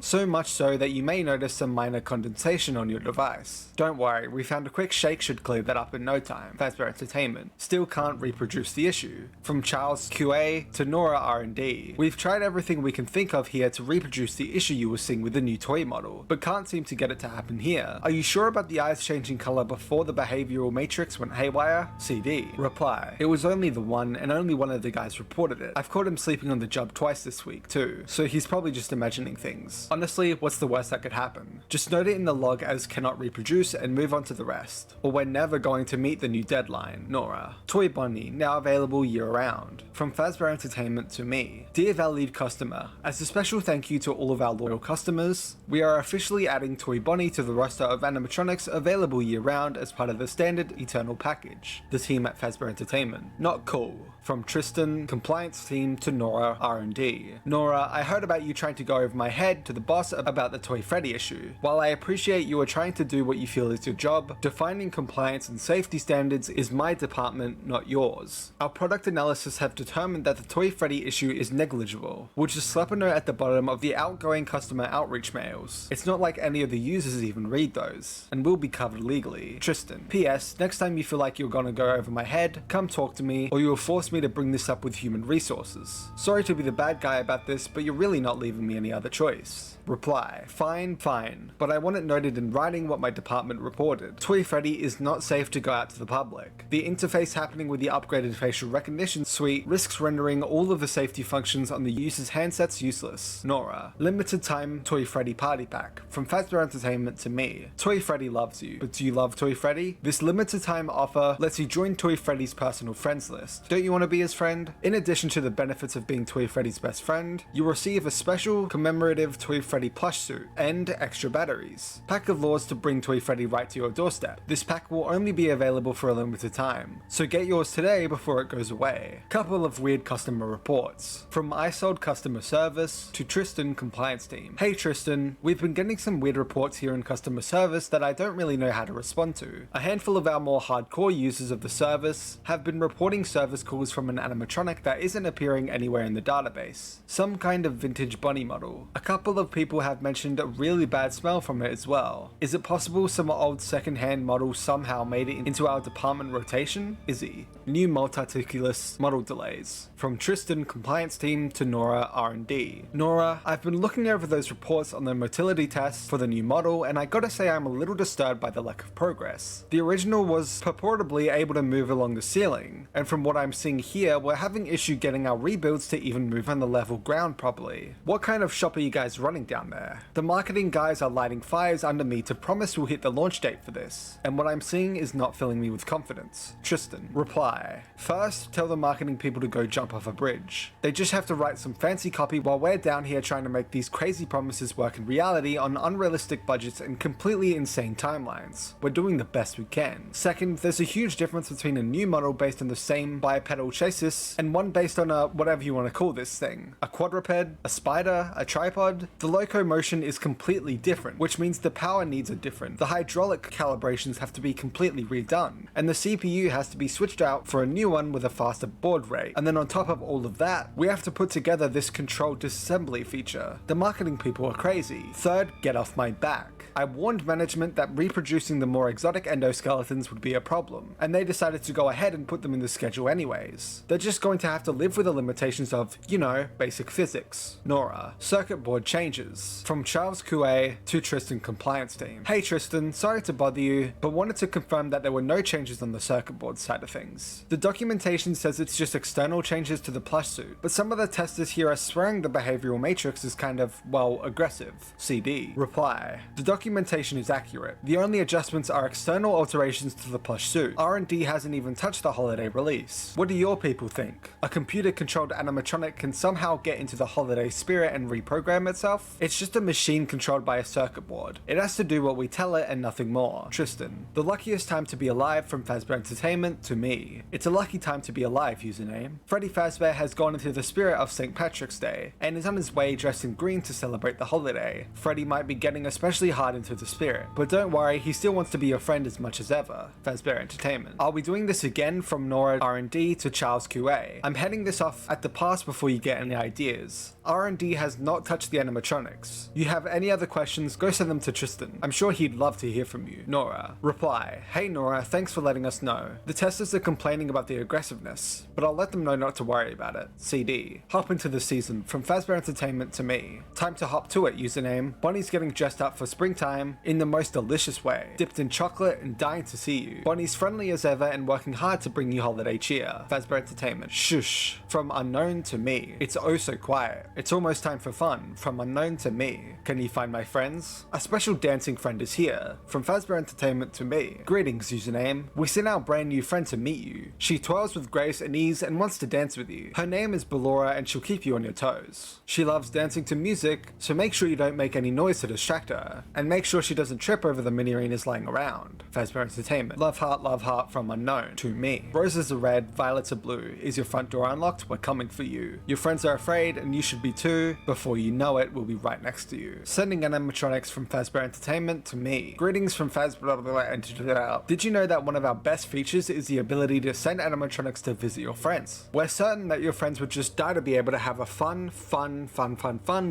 So much so that you may notice some minor condensation on your device. Don't worry, we found a quick shake should clear that up in no time. Fazbear Entertainment. Still can't reproduce the issue. From Charles QA to Nora R&D. We've tried everything we can think of here to reproduce the issue you were seeing with the new toy model, but can't seem to get it to happen here. Are you sure about the eyes changing color before the behavioral matrix went haywire? CD. Reply. It was only the one, and only one of the guys reported it. I've caught him sleeping on the job twice this week too, so he's probably just imagining things. Honestly, what's the worst that could happen? Just note it in the log as cannot reproduce and move on to the rest. Or we're never going to meet the new deadline. Nora. Toy Bonnie, now available year-round. From Fazbear Entertainment to me. Dear valued customer, customer. As a special thank you to all of our loyal customers, we are officially adding Toy Bonnie to the roster of animatronics available year-round as part of the standard Eternal package. The team at Fazbear Entertainment. Not cool. From Tristan, compliance team, to Nora, R&D. Nora, I heard about you trying to go over my head to the boss about the Toy Freddy issue. While I appreciate you are trying to do what you feel is your job, defining compliance and safety standards is my department, not yours. Our product analysis have determined that the Toy Freddy issue is negligible. We'll just slap a note at the bottom of the outgoing customer outreach mails. It's not like any of the users even read those, and will be covered legally. Tristan. P.S. Next time you feel like you're gonna go over my head, come talk to me, or you will force me to bring this up with human resources. Sorry to be the bad guy about this, but you're really not leaving me any other choice. Reply. Fine, but I want it noted in writing what my department reported. Toy Freddy is not safe to go out to the public. The interface happening with the upgraded facial recognition suite risks rendering all of the safety functions on the user's handsets useless. Nora. Limited time Toy Freddy party pack. From Fazbear Entertainment to me. Toy Freddy loves you, but do you love Toy Freddy? This limited time offer lets you join Toy Freddy's personal friends list. Don't you want to be his friend? In addition to the benefits of being Toy Freddy's best friend, you'll receive a special commemorative Toy Freddy plush suit and extra batteries. Pack of laws to bring Toy Freddy right to your doorstep. This pack will only be available for a limited time, so get yours today before it goes away. Couple of weird customer reports. From iSold customer service to Tristan compliance team. Hey Tristan, we've been getting some weird reports here in customer service that I don't really know how to respond to. A handful of our more hardcore users of the service have been reporting service calls from an animatronic that isn't appearing anywhere in the database. Some kind of vintage bunny model. A couple of people have mentioned a really bad smell from it as well. Is it possible some old second-hand model somehow made it into our department rotation? Izzy. New multiculus model delays. From Tristan compliance team to Nora R&D. Nora, I've been looking over those reports on the motility tests for the new model, and I gotta say I'm a little disturbed by the lack of progress. The original was purportedly able to move along the ceiling, and from what I'm seeing here, we're having issue getting our rebuilds to even move on the level ground properly. What kind of shop are you guys running down there? The marketing guys are lighting fires under me to promise we'll hit the launch date for this, and what I'm seeing is not filling me with confidence. Tristan. Reply. First, tell the marketing people to go jump off a bridge. They just have to write some fancy copy while we're down here trying to make these crazy promises work in reality on unrealistic budgets and completely insane timelines. We're doing the best we can. Second, there's a huge difference between a new model based on the same bipedal chassis and one based on a whatever you want to call this thing. A quadruped, a spider, a tripod. The locomotion is completely different, which means the power needs are different. The hydraulic calibrations have to be completely redone, and the CPU has to be switched out for a new one with a faster baud rate. And then on top of all of that, we have to put together this controlled disassembly feature. The marketing people are crazy. Third, get off my back. I warned management that reproducing the more exotic endoskeletons would be a problem, and they decided to go ahead and put them in the schedule anyways. They're just going to have to live with the limitations of, you know, basic physics. Nora. Circuit board changes. From Charles Coué to Tristan compliance team. Hey Tristan, sorry to bother you, but wanted to confirm that there were no changes on the circuit board side of things. The documentation says it's just external changes to the plush suit, but some of the testers here are swearing the behavioral matrix is kind of, well, aggressive. CD. Reply. The documentation is accurate. The only adjustments are external alterations to the plush suit. R&D hasn't even touched the holiday release. What do your people think? A computer-controlled animatronic can somehow get into the holiday spirit and reprogram itself? It's just a machine controlled by a circuit board. It has to do what we tell it and nothing more. Tristan. The luckiest time to be alive from Fazbear Entertainment to me. It's a lucky time to be alive, username. Freddy Fazbear has gone into the spirit of St. Patrick's Day and is on his way dressed in green to celebrate the holiday. Freddy might be getting especially hard into the spirit, but don't worry, he still wants to be your friend as much as ever. Fazbear Entertainment. Are we doing this again? From Nora R&D to Charles Coué. I'm heading this off at the pass before you get any ideas. R&D has not touched the animatronics. You have any other questions, go send them to Tristan. I'm sure he'd love to hear from you. Nora. Reply. Hey Nora, thanks for letting us know. The testers are complaining about the aggressiveness, but I'll let them know not to worry about it. CD. Hop into the season. From Fazbear Entertainment to me. Time to hop to it, username. Bonnie's getting dressed up for springtime in the most delicious way. Dipped in chocolate and dying to see you. Bonnie's friendly as ever and working hard to bring you holiday cheer. Fazbear Entertainment. Shush, from unknown to me. It's oh so quiet. It's almost time for fun, from unknown to me. Can you find my friends? A special dancing friend is here, from Fazbear Entertainment to me. Greetings, username. We sent our brand new friend to meet you. She twirls with grace and ease and wants to dance with you. Her name is Ballora and she'll keep you on your toes. She loves dancing to music, so make sure you don't make any noise to distract her, and make sure she doesn't trip over the mini arenas lying around. Fazbear Entertainment. Love heart from unknown to me. Roses are red, violets are blue. Is your front door unlocked? We're coming for you. Your friends are afraid and you should be too. Before you know it, we'll be right next to you. Sending animatronics from Fazbear Entertainment to me. Greetings from Fazbear Entertainment. Did you know that one of our best features is the ability to send animatronics to visit your friends? We're certain that your friends would just die to be able to have a fun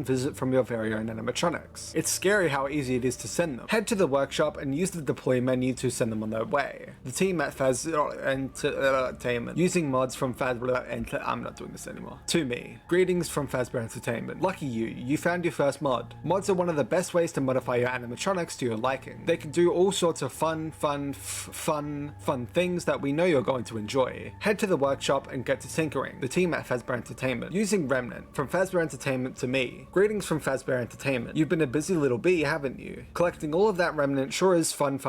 visit from your very own animatronics. It's scary how easy it is to send them. Head to the workshop and use the deploy menu to send them on their way. The team at Fazbear Entertainment, using mods from Fazbear I'm not doing this anymore. To me. Greetings from Fazbear Entertainment. Lucky you found your first mod. Mods are one of the best ways to modify your animatronics to your liking. They can do all sorts of fun things that we know you're going to enjoy. Head to the workshop and get to tinkering. The team at Fazbear Entertainment, using Remnant, from Fazbear Entertainment to me. Greetings from Fazbear Entertainment. You've been a busy little bee, haven't you? Collecting all of that Remnant sure is fun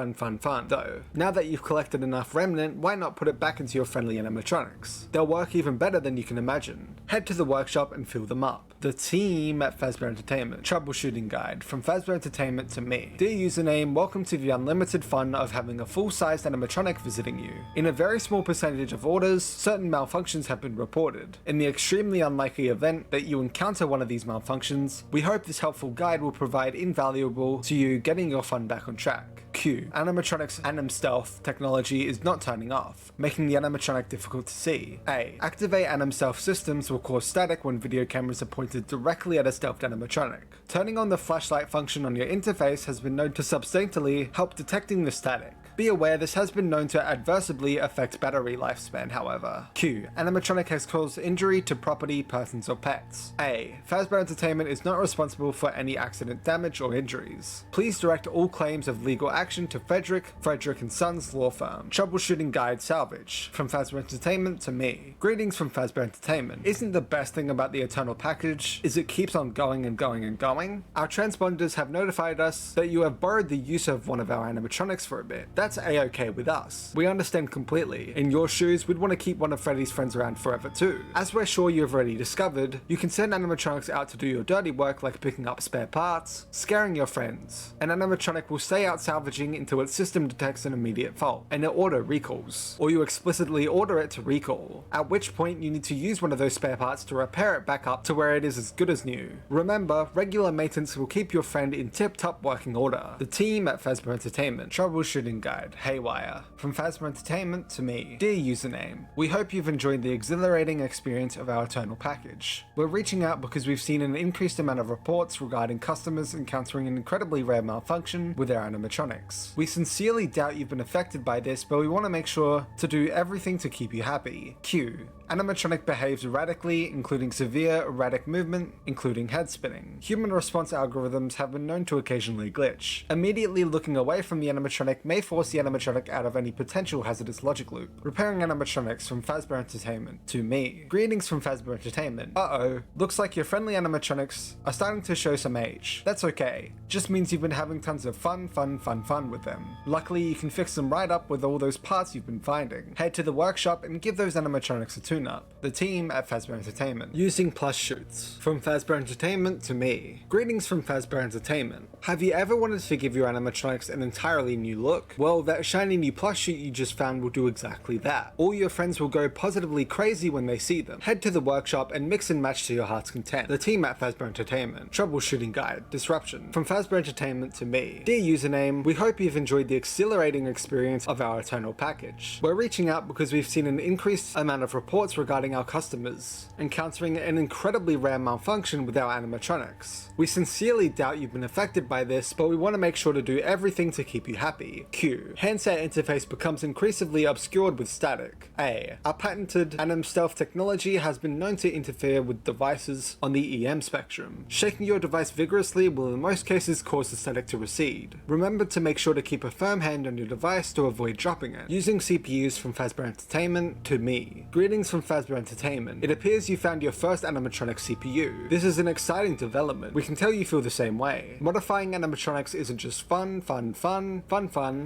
though. Now that you've collected enough Remnant, why not put it back into your friendly animatronics? They'll work even better than you can imagine. Head to the workshop and fill them up. The team at Fazbear Entertainment, troubleshooting guide, from Fazbear Entertainment to me. Dear username, welcome to the unlimited fun of having a full-sized animatronic visiting you. In a very small percentage of orders, certain malfunctions have been reported. In the extremely unlikely event that you encounter one of these malfunctions, we hope this helpful guide will provide invaluable to you getting your fun back on track. Q. Animatronic's anim stealth technology is not turning off, making the animatronic difficult to see. A. Activate anim stealth systems will cause static when video cameras are pointed directly at a stealthed animatronic. Turning on the flashlight function on your interface has been known to substantially help detecting the static. Be aware this has been known to adversely affect battery lifespan, however. Q. Animatronic has caused injury to property, persons, or pets. A. Fazbear Entertainment is not responsible for any accident damage or injuries. Please direct all claims of legal action to Frederick & Sons Law Firm. Troubleshooting Guide Salvage, from Fazbear Entertainment to me. Greetings from Fazbear Entertainment. Isn't the best thing about the Eternal package is it keeps on going and going and going? Our transponders have notified us that you have borrowed the use of one of our animatronics for a bit. That's a-okay with us. We understand completely. In your shoes, we'd want to keep one of Freddy's friends around forever too. As we're sure you've already discovered, you can send animatronics out to do your dirty work like picking up spare parts, scaring your friends. An animatronic will stay out salvaging until its system detects an immediate fault, and it auto recalls, or you explicitly order it to recall, at which point you need to use one of those spare parts to repair it back up to where it is as good as new. Remember, regular maintenance will keep your friend in tip-top working order. The team at Fazbear Entertainment, troubleshooting guide, Haywire, from Fazbear Entertainment to me. Dear username, we hope you've enjoyed the exhilarating experience of our Eternal package. We're reaching out because we've seen an increased amount of reports regarding customers encountering an incredibly rare malfunction with their animatronics. We sincerely doubt you've been affected by this, but we want to make sure to do everything to keep you happy. Q. Animatronic behaves erratically, including severe erratic movement, including head spinning. Human response algorithms have been known to occasionally glitch. Immediately looking away from the animatronic may force the animatronic out of any potential hazardous logic loop. Repairing animatronics, from Fazbear Entertainment to me. Greetings from Fazbear Entertainment. Uh-oh, looks like your friendly animatronics are starting to show some age. That's okay. Just means you've been having tons of fun with them. Luckily, you can fix them right up with all those parts you've been finding. Head to the workshop and give those animatronics a tune-up. The team at Fazbear Entertainment, using plush shoots, from Fazbear Entertainment to me. Greetings from Fazbear Entertainment. Have you ever wanted to give your animatronics an entirely new look? Well, that shiny new plush shoot you just found will do exactly that. All your friends will go positively crazy when they see them. Head to the workshop and mix and match to your heart's content. The team at Fazbear Entertainment, troubleshooting guide, disruption, from Fazbear Entertainment to me. Dear username, we hope you've enjoyed the exhilarating experience of our Eternal package. We're reaching out because we've seen an increased amount of reports reports regarding our customers encountering an incredibly rare malfunction with our animatronics. We sincerely doubt you've been affected by this, but we want to make sure to do everything to keep you happy. Q. Handset interface becomes increasingly obscured with static. A. Our patented Anim Stealth technology has been known to interfere with devices on the EM spectrum. Shaking your device vigorously will in most cases cause the static to recede. Remember to make sure to keep a firm hand on your device to avoid dropping it. Using CPUs from Fazbear Entertainment to me. Greetings from Fazbear Entertainment. It appears you found your first animatronic CPU. This is an exciting development. We can tell you feel the same way. Modifying animatronics isn't just fun,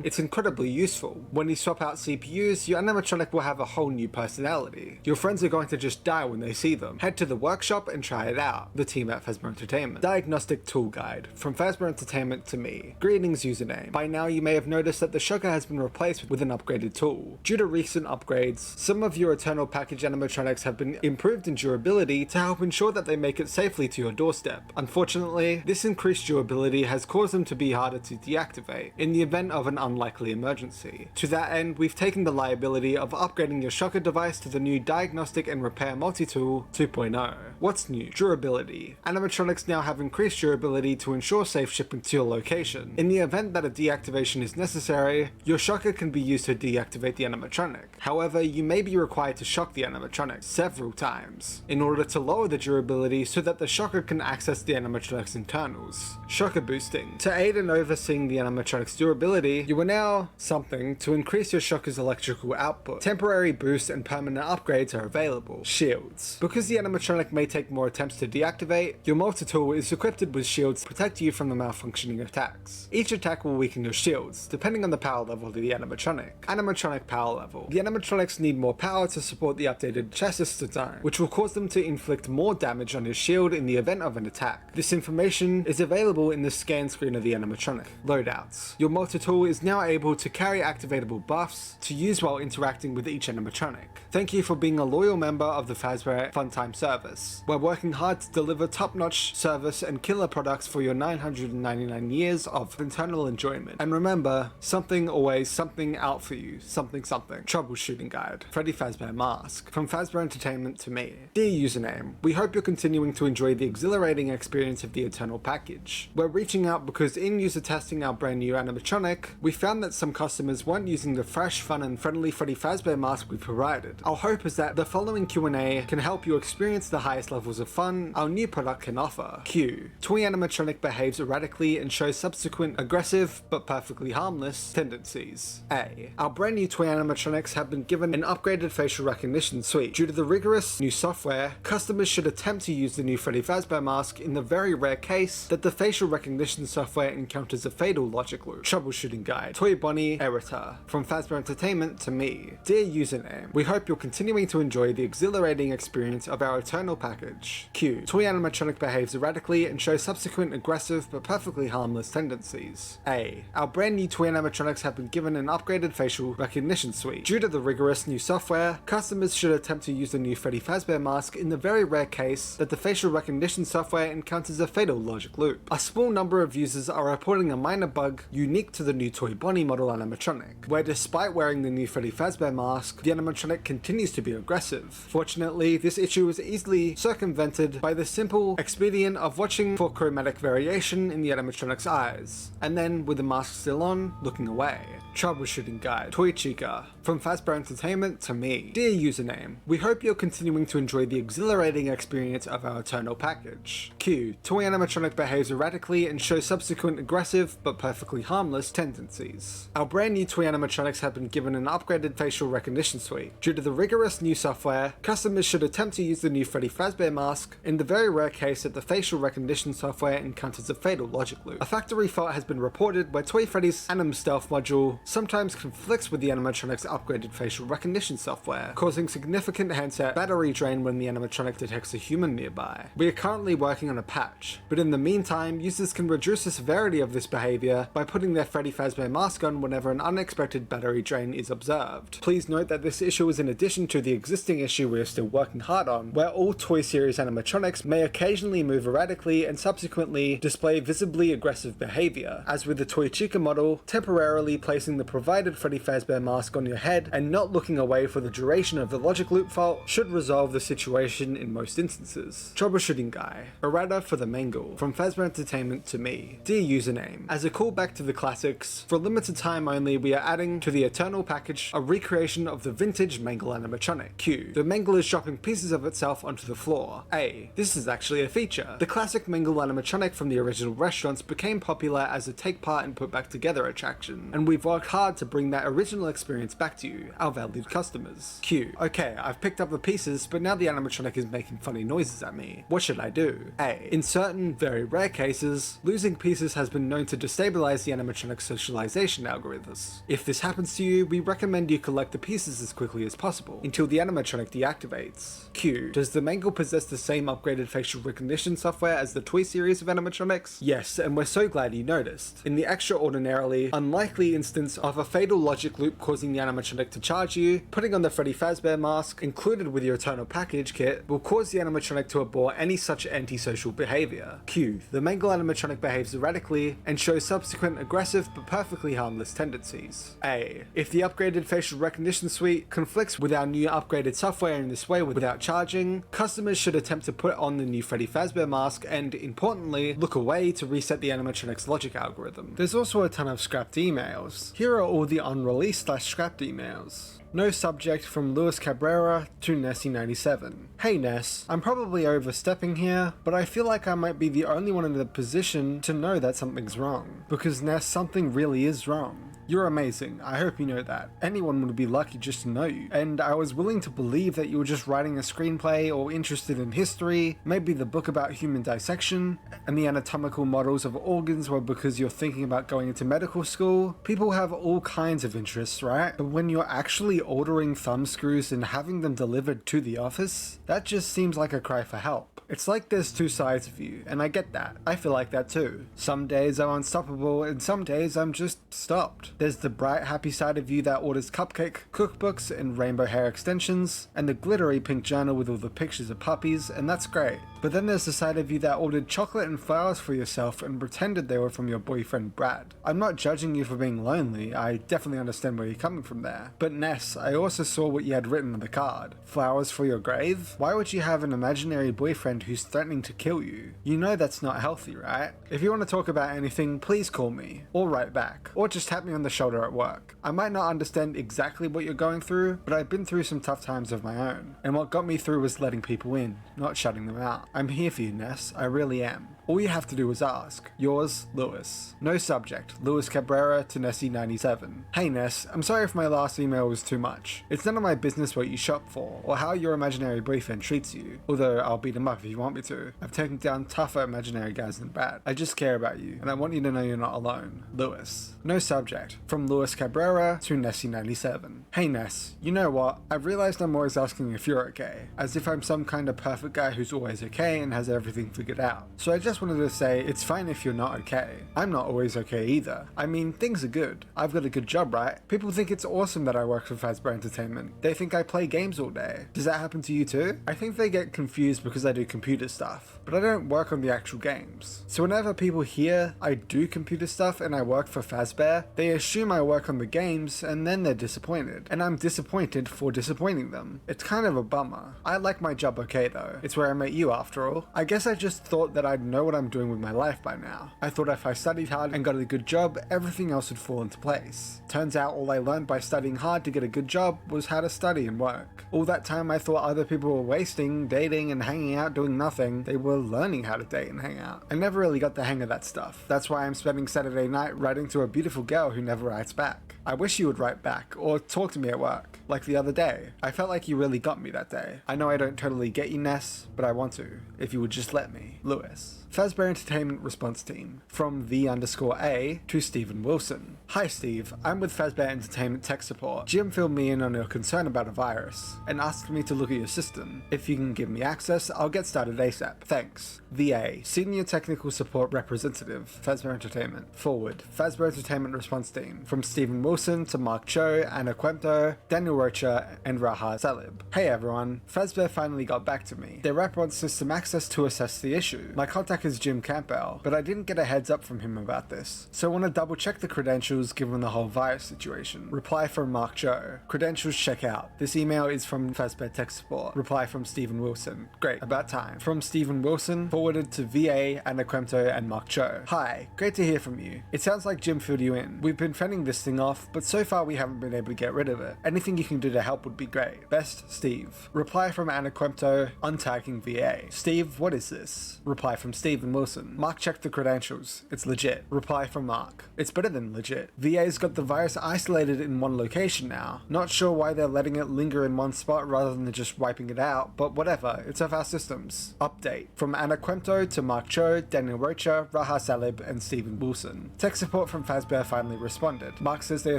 it's incredibly useful. When you swap out CPUs, your animatronic will have a whole new personality. Your friends are going to just die when they see them. Head to the workshop and try it out. The team at Fazbear Entertainment. Diagnostic Tool Guide. From Fazbear Entertainment to me. Greetings username. By now you may have noticed that the Shocker has been replaced with an upgraded tool. Due to recent upgrades, some of your Eternal Package animatronics have been improved in durability to help ensure that they make it safely to your doorstep. Unfortunately, this increased durability has caused them to be harder to deactivate in the event of an unlikely emergency. To that end, we've taken the liability of upgrading your Shocker device to the new Diagnostic and Repair Multi-Tool 2.0. What's new? Durability. Animatronics now have increased durability to ensure safe shipping to your location. In the event that a deactivation is necessary, your Shocker can be used to deactivate the animatronic. However, you may be required to shock the animatronic several times in order to lower the durability so that the Shocker can access the animatronic's internals. Shocker boosting. To aid in overseeing the animatronic's durability, you are now something to increase your Shocker's electrical output. Temporary boosts and permanent upgrades are available. Shields. Because the animatronic may take more attempts to deactivate, your multi-tool is equipped with shields to protect you from the malfunctioning attacks. Each attack will weaken your shields, depending on the power level of the animatronic. Animatronic power level. The animatronics need more power to support the updated chassis design, which will cause them to inflict more damage on your shield in the event of an attack. This information is available in the scan screen of the animatronic. Loadouts. Your multi-tool is now able to carry activatable buffs to use while interacting with each animatronic. Thank you for being a loyal member of the Fazbear Funtime service. We're working hard to deliver top-notch service and killer products for your 999 years of internal enjoyment. And remember, something always something out for you. Something. Troubleshooting guide. Freddy Fazbear Mask. From Fazbear Entertainment to me. Dear username, we hope you're continuing to enjoy the exhilarating experience of the Eternal Package. We're reaching out because in user testing our brand new animatronic, we found that some customers weren't using the fresh, fun and friendly Freddy Fazbear Mask we provided. Our hope is that the following Q&A can help you experience the highest levels of fun our new product can offer. Q. Toy animatronic behaves erratically and shows subsequent aggressive but perfectly harmless tendencies. A. Our brand new toy animatronics have been given an upgraded facial recognition suite. Due to the rigorous new software, customers should attempt to use the new Freddy Fazbear Mask in the very rare case that the facial recognition software encounters a fatal logic loop. Troubleshooting guide. Toy Bonnie Erita. From Fazbear Entertainment to me. Dear username, we hope you're continuing to enjoy the exhilarating experience of our Eternal Package. Q. Toy animatronic behaves erratically and shows subsequent aggressive but perfectly harmless tendencies. A. Our brand new toy animatronics have been given an upgraded facial recognition suite. Due to the rigorous new software, customers should attempt to use the new Freddy Fazbear Mask in the very rare case that the facial recognition software encounters a fatal logic loop. A small number of users are reporting a minor bug unique to the new Toy Bonnie model animatronic, where despite wearing the new Freddy Fazbear Mask, the animatronic continues to be aggressive. Fortunately, this issue is easily circumvented by the simple expedient of watching for chromatic variation in the animatronic's eyes, and then with the mask still on, looking away. Troubleshooting guide. Toy Chica. From Fazbear Entertainment to me. Dear username, we hope you're continuing to enjoy the exhilarating experience of our Eternal Package. Q. Toy animatronic behaves erratically and shows subsequent aggressive but perfectly harmless tendencies. Our brand new toy animatronics have been given an upgraded facial recognition suite. Due to the rigorous new software, customers should attempt to use the new Freddy Fazbear Mask in the very rare case that the facial recognition software encounters a fatal logic loop. A factory fault has been reported where Toy Freddy's Anim Stealth module sometimes conflicts with the animatronic's upgraded facial recognition software, causing significant handset battery drain when the animatronic detects a human nearby. We are currently working on a patch, but in the meantime, users can reduce the severity of this behavior by putting their Freddy Fazbear Mask on whenever an unexpected battery drain is observed. Please note that this issue is in addition to the existing issue we are still working hard on, where all Toy Series animatronics may occasionally move erratically and subsequently display visibly aggressive behavior, as with the Toy Chica model, temporarily placing the provided Freddy Fazbear Mask on your head and not looking away for the duration of the logic logic loop fault should resolve the situation in most instances. Troubleshooting Guy, a writer for the Mangle, from Fazbear Entertainment to me. Dear username, as a callback to the classics, for a limited time only we are adding to the Eternal package a recreation of the vintage Mangle animatronic. Q. The Mangle is dropping pieces of itself onto the floor. A. This is actually a feature. The classic Mangle animatronic from the original restaurants became popular as a take part and put back together attraction, and we've worked hard to bring that original experience back to you, our valued customers. Q. Okay, I've picked up the pieces, but now the animatronic is making funny noises at me. What should I do? A. In certain, very rare cases, losing pieces has been known to destabilize the animatronic's socialization algorithms. If this happens to you, we recommend you collect the pieces as quickly as possible, until the animatronic deactivates. Q. Does the Mangle possess the same upgraded facial recognition software as the toy series of animatronics? Yes, and we're so glad you noticed. In the extraordinarily unlikely instance of a fatal logic loop causing the animatronic to charge you, putting on the Freddy Fazbear mask, included with your Eternal package kit, will cause the animatronic to abhor any such antisocial behavior. Q. The Mangle animatronic behaves erratically and shows subsequent aggressive but perfectly harmless tendencies. A. If the upgraded facial recognition suite conflicts with our new upgraded software in this way without charging, customers should attempt to put on the new Freddy Fazbear mask and, importantly, look away to reset the animatronic's logic algorithm. There's also a ton of scrapped emails. Here are all the unreleased/scrapped emails. No subject from Luis Cabrera to Nessie97. Hey Ness, I'm probably overstepping here, but I feel like I might be the only one in the position to know that something's wrong. Because Ness, something really is wrong. You're amazing, I hope you know that. Anyone would be lucky just to know you. And I was willing to believe that you were just writing a screenplay or interested in history, maybe the book about human dissection, and the anatomical models of organs were because you're thinking about going into medical school. People have all kinds of interests, right? But when you're actually ordering thumb screws and having them delivered to the office, that just seems like a cry for help. It's like there's two sides of you, and I get that. I feel like that too. Some days I'm unstoppable, and some days I'm just stopped. There's the bright, happy side of you that orders cupcake cookbooks and rainbow hair extensions, and the glittery pink journal with all the pictures of puppies, and that's great. But then there's the side of you that ordered chocolate and flowers for yourself and pretended they were from your boyfriend Brad. I'm not judging you for being lonely, I definitely understand where you're coming from there. But Ness, I also saw what you had written on the card. Flowers for your grave? Why would you have an imaginary boyfriend who's threatening to kill you? You know that's not healthy, right? If you want to talk about anything, please call me, or write back, or just tap me on the shoulder at work. I might not understand exactly what you're going through, but I've been through some tough times of my own, and what got me through was letting people in, not shutting them out. I'm here for you, Ness, I really am. All you have to do is ask. Yours, Lewis. No subject, Luis Cabrera to Nessie97. Hey Ness, I'm sorry if my last email was too much. It's none of my business what you shop for, or how your imaginary boyfriend treats you, although I'll beat him up if you want me to. I've taken down tougher imaginary guys than Brad. I just care about you, and I want you to know you're not alone. Lewis. No subject, from Luis Cabrera to Nessie97. Hey Ness, you know what? I've realized I'm always asking if you're okay, as if I'm some kind of perfect guy who's always okay and has everything figured out. So I just wanted to say it's fine if you're not okay. I'm not always okay either. I mean, things are good. I've got a good job, right? People think it's awesome that I work for Fazbear Entertainment. They think I play games all day. Does that happen to you too? I think they get confused because I do computer stuff, but I don't work on the actual games. So whenever people hear I do computer stuff and I work for Fazbear, they assume I work on the games and then they're disappointed. And I'm disappointed for disappointing them. It's kind of a bummer. I like my job okay though. It's where I met you after all. I guess I just thought that I'd know what I'm doing with my life by now. I thought if I studied hard and got a good job, everything else would fall into place. Turns out all I learned by studying hard to get a good job was how to study and work. All that time I thought other people were wasting, dating and hanging out doing nothing, they were learning how to date and hang out. I never really got the hang of that stuff. That's why I'm spending Saturday night writing to a beautiful girl who never writes back. I wish you would write back, or talk to me at work, like the other day. I felt like you really got me that day. I know I don't totally get you, Ness, but I want to, if you would just let me. Lewis. Fazbear Entertainment Response Team, from the_A to Stephen Wilson. Hi Steve, I'm with Fazbear Entertainment Tech Support. Jim filled me in on your concern about a virus, and asked me to look at your system. If you can give me access, I'll get started ASAP. Thanks. VA, Senior Technical Support Representative, Fazbear Entertainment. Forward, Fazbear Entertainment Response Team, from Stephen Wilson to Mark Cho, Anna Quemto, Daniel Rocha, and Raha Salib. Hey everyone, Fazbear finally got back to me. Their rep wants system access to assess the issue. My contact work as Jim Campbell, but I didn't get a heads up from him about this, so I want to double check the credentials given the whole virus situation. Reply from Mark Joe. Credentials check out. This email is from Fazbear Tech Support. Reply from Stephen Wilson. Great, about time. From Stephen Wilson, forwarded to VA, Anaquemto, and Mark Joe. Hi, great to hear from you. It sounds like Jim filled you in. We've been fending this thing off, but so far we haven't been able to get rid of it. Anything you can do to help would be great. Best, Steve. Reply from Anaquemto, untagging VA. Steve, what is this? Reply from Stephen Wilson. Mark checked the credentials. It's legit. Reply from Mark. It's better than legit. VA's got the virus isolated in one location now. Not sure why they're letting it linger in one spot rather than just wiping it out, but whatever, it's off our systems. Update. From Anaquemto to Mark Cho, Daniel Rocha, Raha Salib, and Stephen Wilson. Tech support from Fazbear finally responded. Mark says they are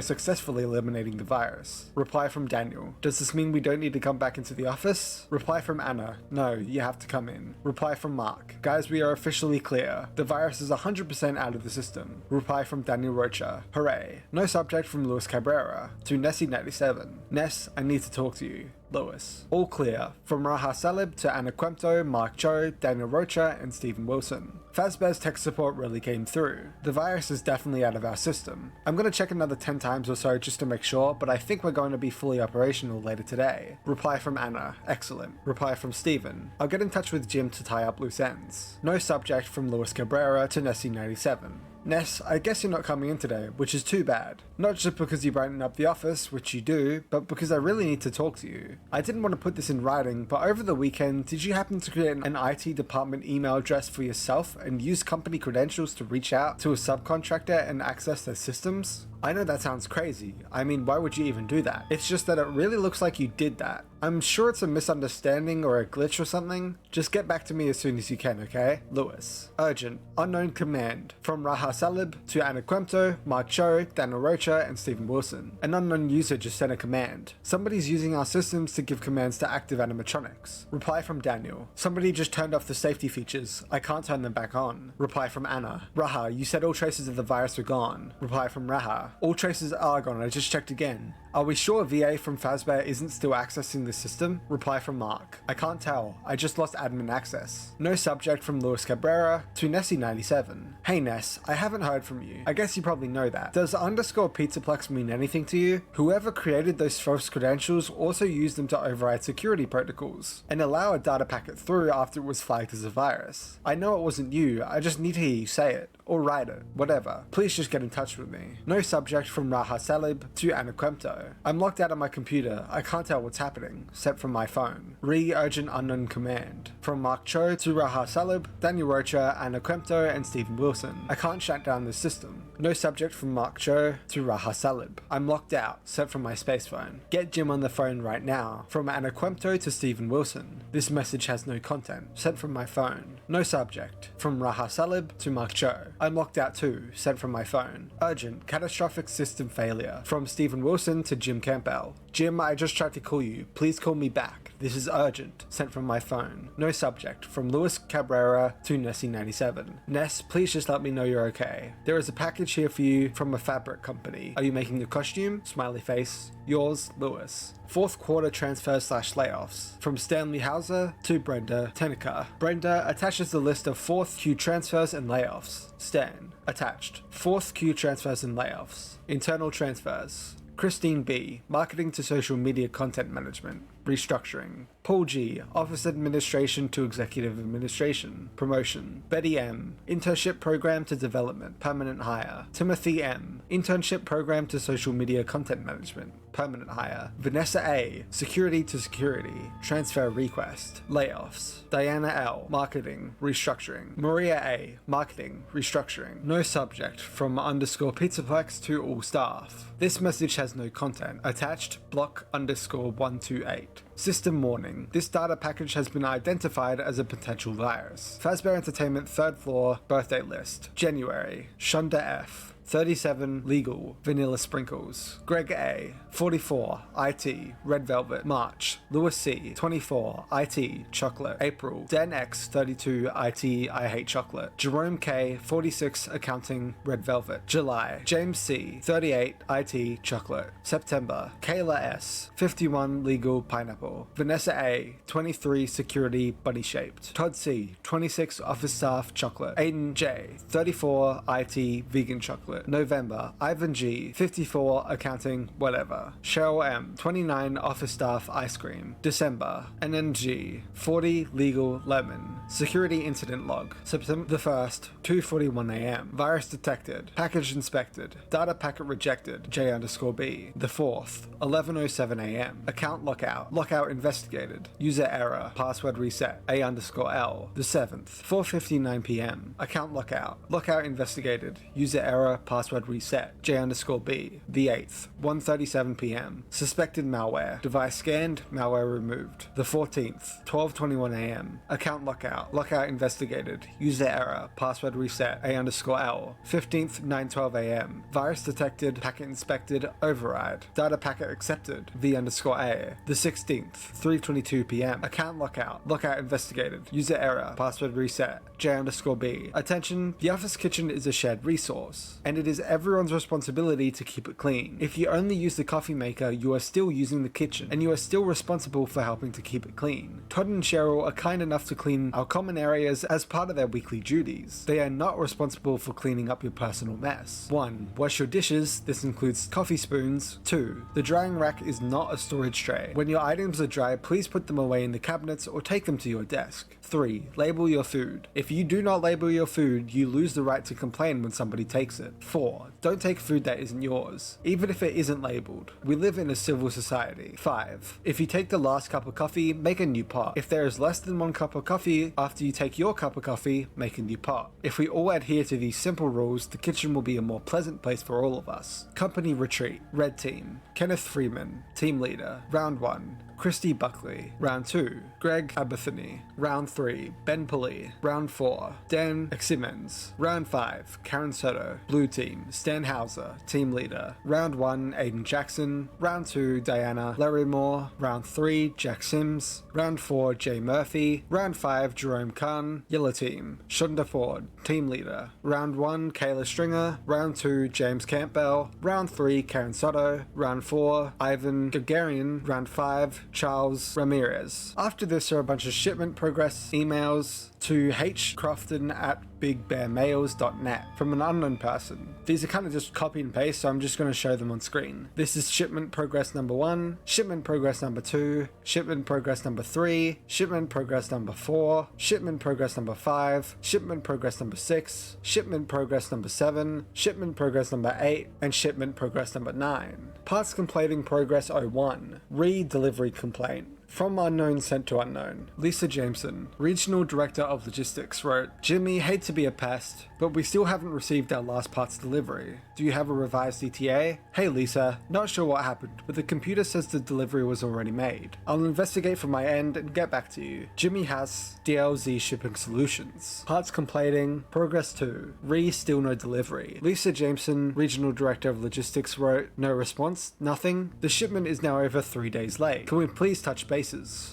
successfully eliminating the virus. Reply from Daniel. Does this mean we don't need to come back into the office? Reply from Anna. No, you have to come in. Reply from Mark. Guys, we are officially clear. The virus is 100% out of the system. Reply from Daniel Rocha. Hooray. No subject from Luis Cabrera. To Nessie97. Ness, I need to talk to you. Lewis. All clear. From Raha Salib to Anaquemto, Mark Cho, Daniel Rocha, and Stephen Wilson. Fazbear's tech support really came through. The virus is definitely out of our system. I'm going to check another 10 times or so just to make sure, but I think we're going to be fully operational later today. Reply from Anna. Excellent. Reply from Stephen. I'll get in touch with Jim to tie up loose ends. No subject from Luis Cabrera to Nessie97. Ness, I guess you're not coming in today, which is too bad. Not just because you brighten up the office, which you do, but because I really need to talk to you. I didn't want to put this in writing, but over the weekend, did you happen to create an IT department email address for yourself and use company credentials to reach out to a subcontractor and access their systems? I know that sounds crazy. I mean, why would you even do that? It's just that it really looks like you did that. I'm sure it's a misunderstanding or a glitch or something. Just get back to me as soon as you can, okay? Lewis. Urgent. Unknown command. From Raha Salib to Anaquemto, Mark Cho, Daniel Rocha, and Stephen Wilson. An unknown user just sent a command. Somebody's using our systems to give commands to active animatronics. Reply from Daniel. Somebody just turned off the safety features. I can't turn them back on. Reply from Anna. Raha, you said all traces of the virus were gone. Reply from Raha. All traces are gone, I just checked again. Are we sure VA from Fazbear isn't still accessing the system? Reply from Mark. I can't tell. I just lost admin access. No subject from Luis Cabrera to Nessie97. Hey Ness, I haven't heard from you. I guess you probably know that. Does underscore Pizzaplex mean anything to you? Whoever created those false credentials also used them to override security protocols and allow a data packet through after it was flagged as a virus. I know it wasn't you, I just need to hear you say it. Or write it. Whatever. Please just get in touch with me. No subject from Raha Salib to Anaquemto. I'm locked out of my computer. I can't tell what's happening, except from my phone. Urgent unknown command. From Mark Cho to Raha Salib, Daniel Rocha, Anaquemto, and Stephen Wilson. I can't shut down this system. No subject from Mark Cho to Raha Salib. I'm locked out, set from my space phone. Get Jim on the phone right now. From Anaquemto to Stephen Wilson. This message has no content, sent from my phone. No subject. From Raha Salib to Mark Cho. I'm locked out too, sent from my phone. Urgent, catastrophic system failure. From Stephen Wilson to Jim Campbell. Jim, I just tried to call you. Please call me back. This is urgent. Sent from my phone. No subject. From Luis Cabrera to Nessie97. Ness, please just let me know you're okay. There is a package here for you from a fabric company. Are you making a costume? Smiley face. Yours, Lewis. Fourth quarter transfers/layoffs. From Stanley Hauser to Brenda Tenica. Brenda attaches the list of 4th Q transfers and layoffs. Stan. Attached. 4th Q transfers and layoffs. Internal transfers. Christine B. Marketing to social media content management. Restructuring. Paul G. Office administration to executive administration. Promotion. Betty M. Internship program to development. Permanent hire. Timothy M. Internship program to social media content management. Permanent hire. Vanessa A. Security to security. Transfer request. Layoffs. Diana L. Marketing. Restructuring. Maria A. Marketing. Restructuring. No subject. From underscore Pizzaplex to all staff. This message has no content. Attached. Block underscore 128. System warning. This data package has been identified as a potential virus. Fazbear Entertainment 3rd floor birthday list. January. Shonda F. 37 legal, vanilla sprinkles. Greg A, 44, IT, red velvet. March, Lewis C, 24, IT, chocolate. April, Dan X, 32, IT, I hate chocolate. Jerome K, 46, accounting, red velvet. July, James C, 38, IT, chocolate. September, Kayla S, 51, legal, pineapple. Vanessa A, 23, security, bunny shaped. Todd C, 26, office staff, chocolate. Aiden J, 34, IT, vegan chocolate. November, Ivan G, 54, accounting, whatever. Cheryl M, 29, office staff, ice cream. December, NNG, 40, legal, lemon. Security incident log. September the 1st, 2:41 AM. Virus detected. Package inspected. Data packet rejected. J_B. The 4th, 11:07 AM. Account lockout. Lockout investigated. User error. Password reset. A_L. The 7th, 4:59 PM. Account lockout. Lockout investigated. User error. Password reset. J_B. The 8th, 1:37 PM. Suspected malware. Device scanned. Malware removed. The 14th, 12:21 AM. Account lockout. Lockout investigated. User error. Password reset. A_L. 15th, 9:12 AM. Virus detected. Packet inspected. Override. Data packet accepted. V_A. The 16th, 3:22 PM. Account lockout. Lockout investigated. User error. Password reset. J_B. Attention, the office kitchen is a shared resource, and it is everyone's responsibility to keep it clean. If you only use the coffee maker, you are still using the kitchen, and you are still responsible for helping to keep it clean. Todd and Cheryl are kind enough to clean our common areas as part of their weekly duties. They are not responsible for cleaning up your personal mess. 1. Wash your dishes. This includes coffee spoons. 2. The drying rack is not a storage tray. When your items are dry, please put them away in the cabinets or take them to your desk. 3. Label your food. If you do not label your food, you lose the right to complain when somebody takes it. 4. Don't take food that isn't yours, even if it isn't labeled. We live in a civil society. 5. If you take the last cup of coffee, make a new pot. If there is less than one cup of coffee after you take your cup of coffee, make a new pot. If we all adhere to these simple rules, the kitchen will be a more pleasant place for all of us. Company retreat. Red team. Kenneth Freeman, team leader. Round 1. Christy Buckley. Round 2, Greg Aberthany. Round 3, Ben Pulley. Round 4, Dan Simmons. Round 5, Karen Soto. Blue team, Stan Hauser, team leader. Round 1, Aiden Jackson. Round 2, Diana Larry Moore. Round 3, Jack Sims. Round 4, Jay Murphy. Round 5, Jerome Kahn. Yellow team, Shonda Ford, team leader. Round 1, Kayla Stringer. Round 2, James Campbell. Round 3, Karen Soto. Round 4, Ivan Gagarian. Round 5, Charles Ramirez. After this are a bunch of shipment progress emails to hcrofton@bigbearmails.net from an unknown person. These are kind of just copy and paste, so I'm just going to show them on screen. This is shipment progress number 1, shipment progress number 2, shipment progress number 3, shipment progress number 4, shipment progress number 5, shipment progress number 6, shipment progress number 7, shipment progress number 8, and shipment progress number 9. Parts completing progress 01, re-delivery complaint. From unknown sent to unknown. Lisa Jameson, Regional Director of Logistics, wrote, Jimmy, hate to be a pest, but we still haven't received our last parts delivery. Do you have a revised ETA? Hey Lisa, not sure what happened, but the computer says the delivery was already made. I'll investigate from my end and get back to you. Jimmy Haas, DLZ Shipping Solutions. Parts completing, progress 2, still no delivery. Lisa Jameson, Regional Director of Logistics, wrote, no response, nothing. The shipment is now over 3 days late. Can we please touch base?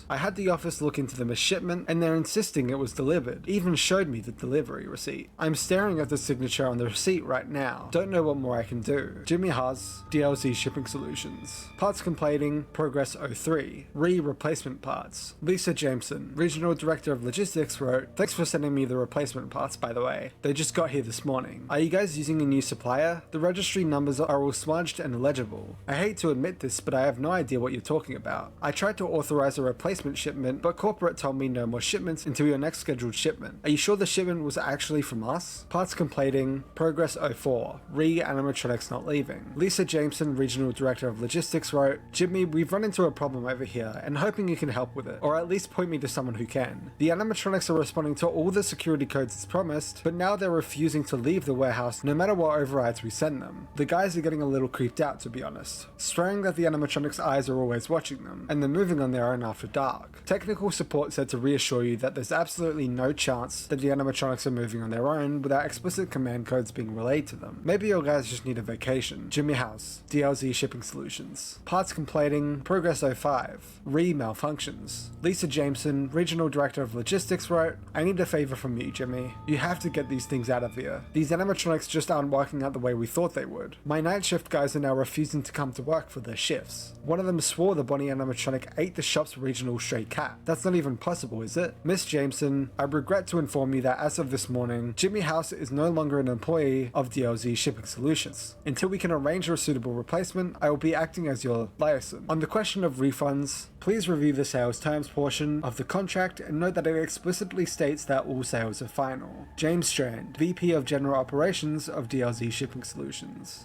I had the office look into them as shipment, and they're insisting it was delivered. Even showed me the delivery receipt. I'm staring at the signature on the receipt right now. Don't know what more I can do. Jimmy Haas, DLZ Shipping Solutions. Parts completing, progress 03, replacement parts. Lisa Jameson, Regional Director of Logistics, wrote, thanks for sending me the replacement parts, by the way. They just got here this morning. Are you guys using a new supplier? The registry numbers are all smudged and illegible. I hate to admit this, but I have no idea what you're talking about. I tried to authorize a replacement shipment, but corporate told me no more shipments until your next scheduled shipment. Are you sure the shipment was actually from us? Parts completing, progress 04, animatronics not leaving. Lisa Jameson, Regional Director of Logistics, wrote, Jimmy, we've run into a problem over here and hoping you can help with it, or at least point me to someone who can. The animatronics are responding to all the security codes as promised, but now they're refusing to leave the warehouse no matter what overrides we send them. The guys are getting a little creeped out, to be honest, swearing that the animatronics' eyes are always watching them, and they're moving on their their own after dark. Technical support said to reassure you that there's absolutely no chance that the animatronics are moving on their own without explicit command codes being relayed to them. Maybe your guys just need a vacation. Jimmy House, DLZ Shipping Solutions. Parts Completing, Progress 05. Malfunctions. Lisa Jameson, Regional Director of Logistics, wrote, "I need a favor from you, Jimmy. You have to get these things out of here. These animatronics just aren't working out the way we thought they would. My night shift guys are now refusing to come to work for their shifts. One of them swore the Bonnie animatronic ate the shop's regional stray cat. That's not even possible, is it? Miss Jameson, I regret to inform you that as of this morning, Jimmy House is no longer an employee of DLZ Shipping Solutions. Until we can arrange a suitable replacement, I will be acting as your liaison. On the question of refunds, please review the sales terms portion of the contract and note that it explicitly states that all sales are final. James Strand, VP of General Operations of DLZ Shipping Solutions."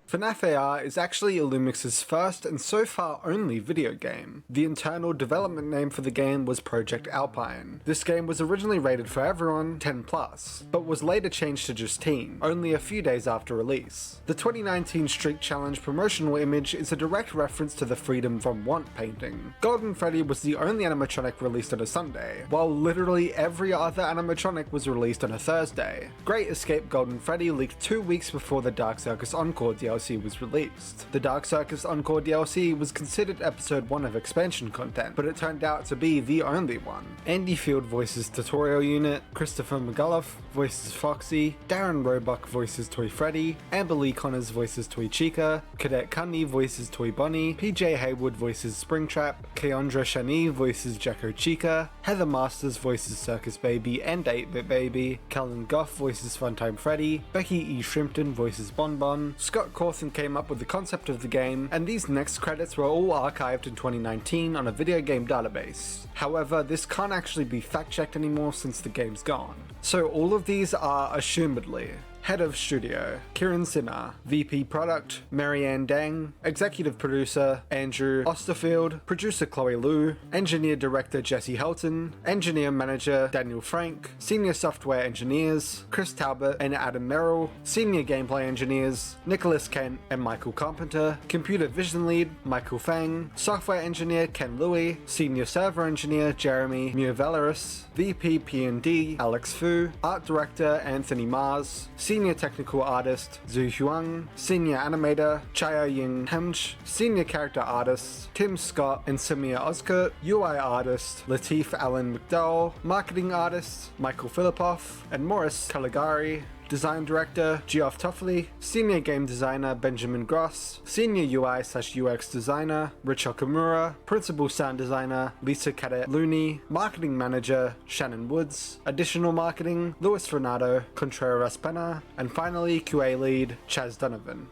FNAF AR is actually Illumix's first and so far only video game. The internal development name for the game was Project Alpine. This game was originally rated for everyone 10+, but was later changed to just teen, only a few days after release. The 2019 Streak Challenge promotional image is a direct reference to the Freedom from Want painting. Golden Freddy was the only animatronic released on a Sunday, while literally every other animatronic was released on a Thursday. Great Escape Golden Freddy leaked 2 weeks before the Dark Circus Encore DLC was released. The Dark Circus Encore DLC was considered episode 1 of expansion content, but it turned out to be the only one. Andy Field voices Tutorial Unit, Christopher McGullough voices Foxy, Darren Roebuck voices Toy Freddy, Amber Lee Connors voices Toy Chica, Cadet Cunny voices Toy Bonnie, PJ Haywood voices Springtrap, Keandra Shani voices Jacko Chica, Heather Masters voices Circus Baby and 8-Bit Baby, Callan Goff voices Funtime Freddy, Becky E. Shrimpton voices Bonbon, Scott Cawthon came up with the concept of the game, and these next credits were all archived in 2019 on a video game database. However, this can't actually be fact-checked anymore since the game's gone. So all of these are assumedly Head of Studio, Kieran Sinner. VP Product, Marianne Dang. Executive Producer, Andrew Osterfield. Producer, Chloe Liu. Engineer Director, Jesse Helton. Engineer Manager, Daniel Frank. Senior Software Engineers, Chris Talbot and Adam Merrill. Senior Gameplay Engineers, Nicholas Kent and Michael Carpenter. Computer Vision Lead, Michael Fang. Software Engineer, Ken Louie. Senior Server Engineer, Jeremy Mueveleris. VP P&D, Alex Fu. Art Director, Anthony Mars. Senior Technical Artist, Zhu Huang. Senior Animator, Chaya Ying Hemch. Senior Character Artists, Tim Scott and Samir Ozkurt. UI Artist, Latif Allen McDowell. Marketing Artist, Michael Filipoff and Morris Caligari. Design Director, Geoff Toffoli. Senior Game Designer, Benjamin Gross. Senior UI/UX Designer, Rich Okamura. Principal Sound Designer, Lisa Cadet Looney. Marketing Manager, Shannon Woods. Additional Marketing, Luis Renato, Contreras Pena. And finally, QA Lead, Chaz Donovan.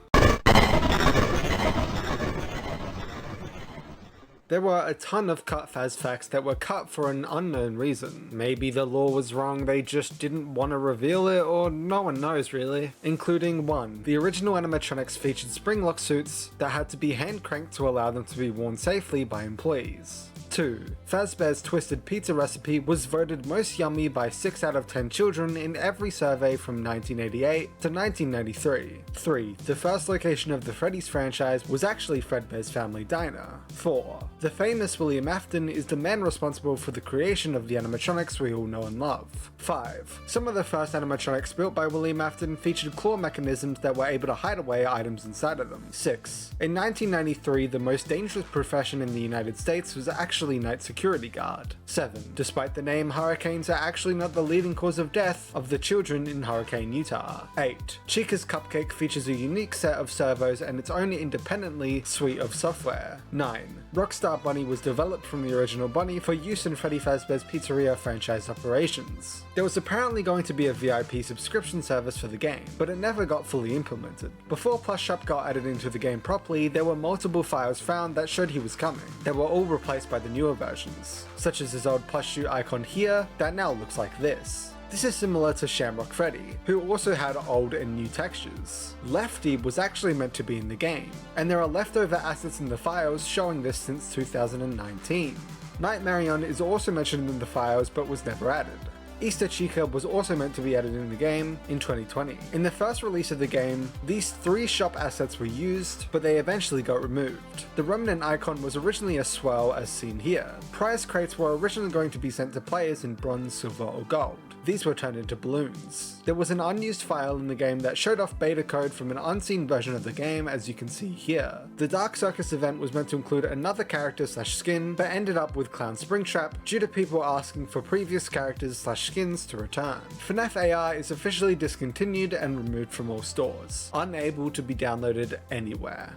There were a ton of cut Faz facts that were cut for an unknown reason. Maybe the lore was wrong, they just didn't want to reveal it, or no one knows really. Including 1. The original animatronics featured spring-lock suits that had to be hand-cranked to allow them to be worn safely by employees. 2. Fazbear's Twisted Pizza recipe was voted most yummy by 6 out of 10 children in every survey from 1988 to 1993. 3. The first location of the Freddy's franchise was actually Fredbear's Family Diner. 4. The famous William Afton is the man responsible for the creation of the animatronics we all know and love. 5. Some of the first animatronics built by William Afton featured claw mechanisms that were able to hide away items inside of them. 6. In 1993, the most dangerous profession in the United States was actually night security guard. 7. Despite the name, hurricanes are actually not the leading cause of death of the children in Hurricane Utah. 8. Chica's Cupcake features a unique set of servos and its own independently suite of software. 9. Rockstar Bunny was developed from the original Bunny for use in Freddy Fazbear's Pizzeria franchise operations. There was apparently going to be a VIP subscription service for the game, but it never got fully implemented. Before Plush Shop got added into the game properly, there were multiple files found that showed he was coming. They were all replaced by the newer versions, such as his old plush shoe icon here that now looks like this. This is similar to Shamrock Freddy, who also had old and new textures. Lefty was actually meant to be in the game, and there are leftover assets in the files showing this since 2019. Nightmarion is also mentioned in the files but was never added. Easter Chica was also meant to be added in the game in 2020. In the first release of the game, these 3 shop assets were used, but they eventually got removed. The remnant icon was originally a swirl as seen here. Prize crates were originally going to be sent to players in bronze, silver or gold. These were turned into balloons. There was an unused file in the game that showed off beta code from an unseen version of the game, as you can see here. The Dark Circus event was meant to include another character/skin, but ended up with Clown Springtrap due to people asking for previous characters/skins to return. FNAF AR is officially discontinued and removed from all stores, unable to be downloaded anywhere.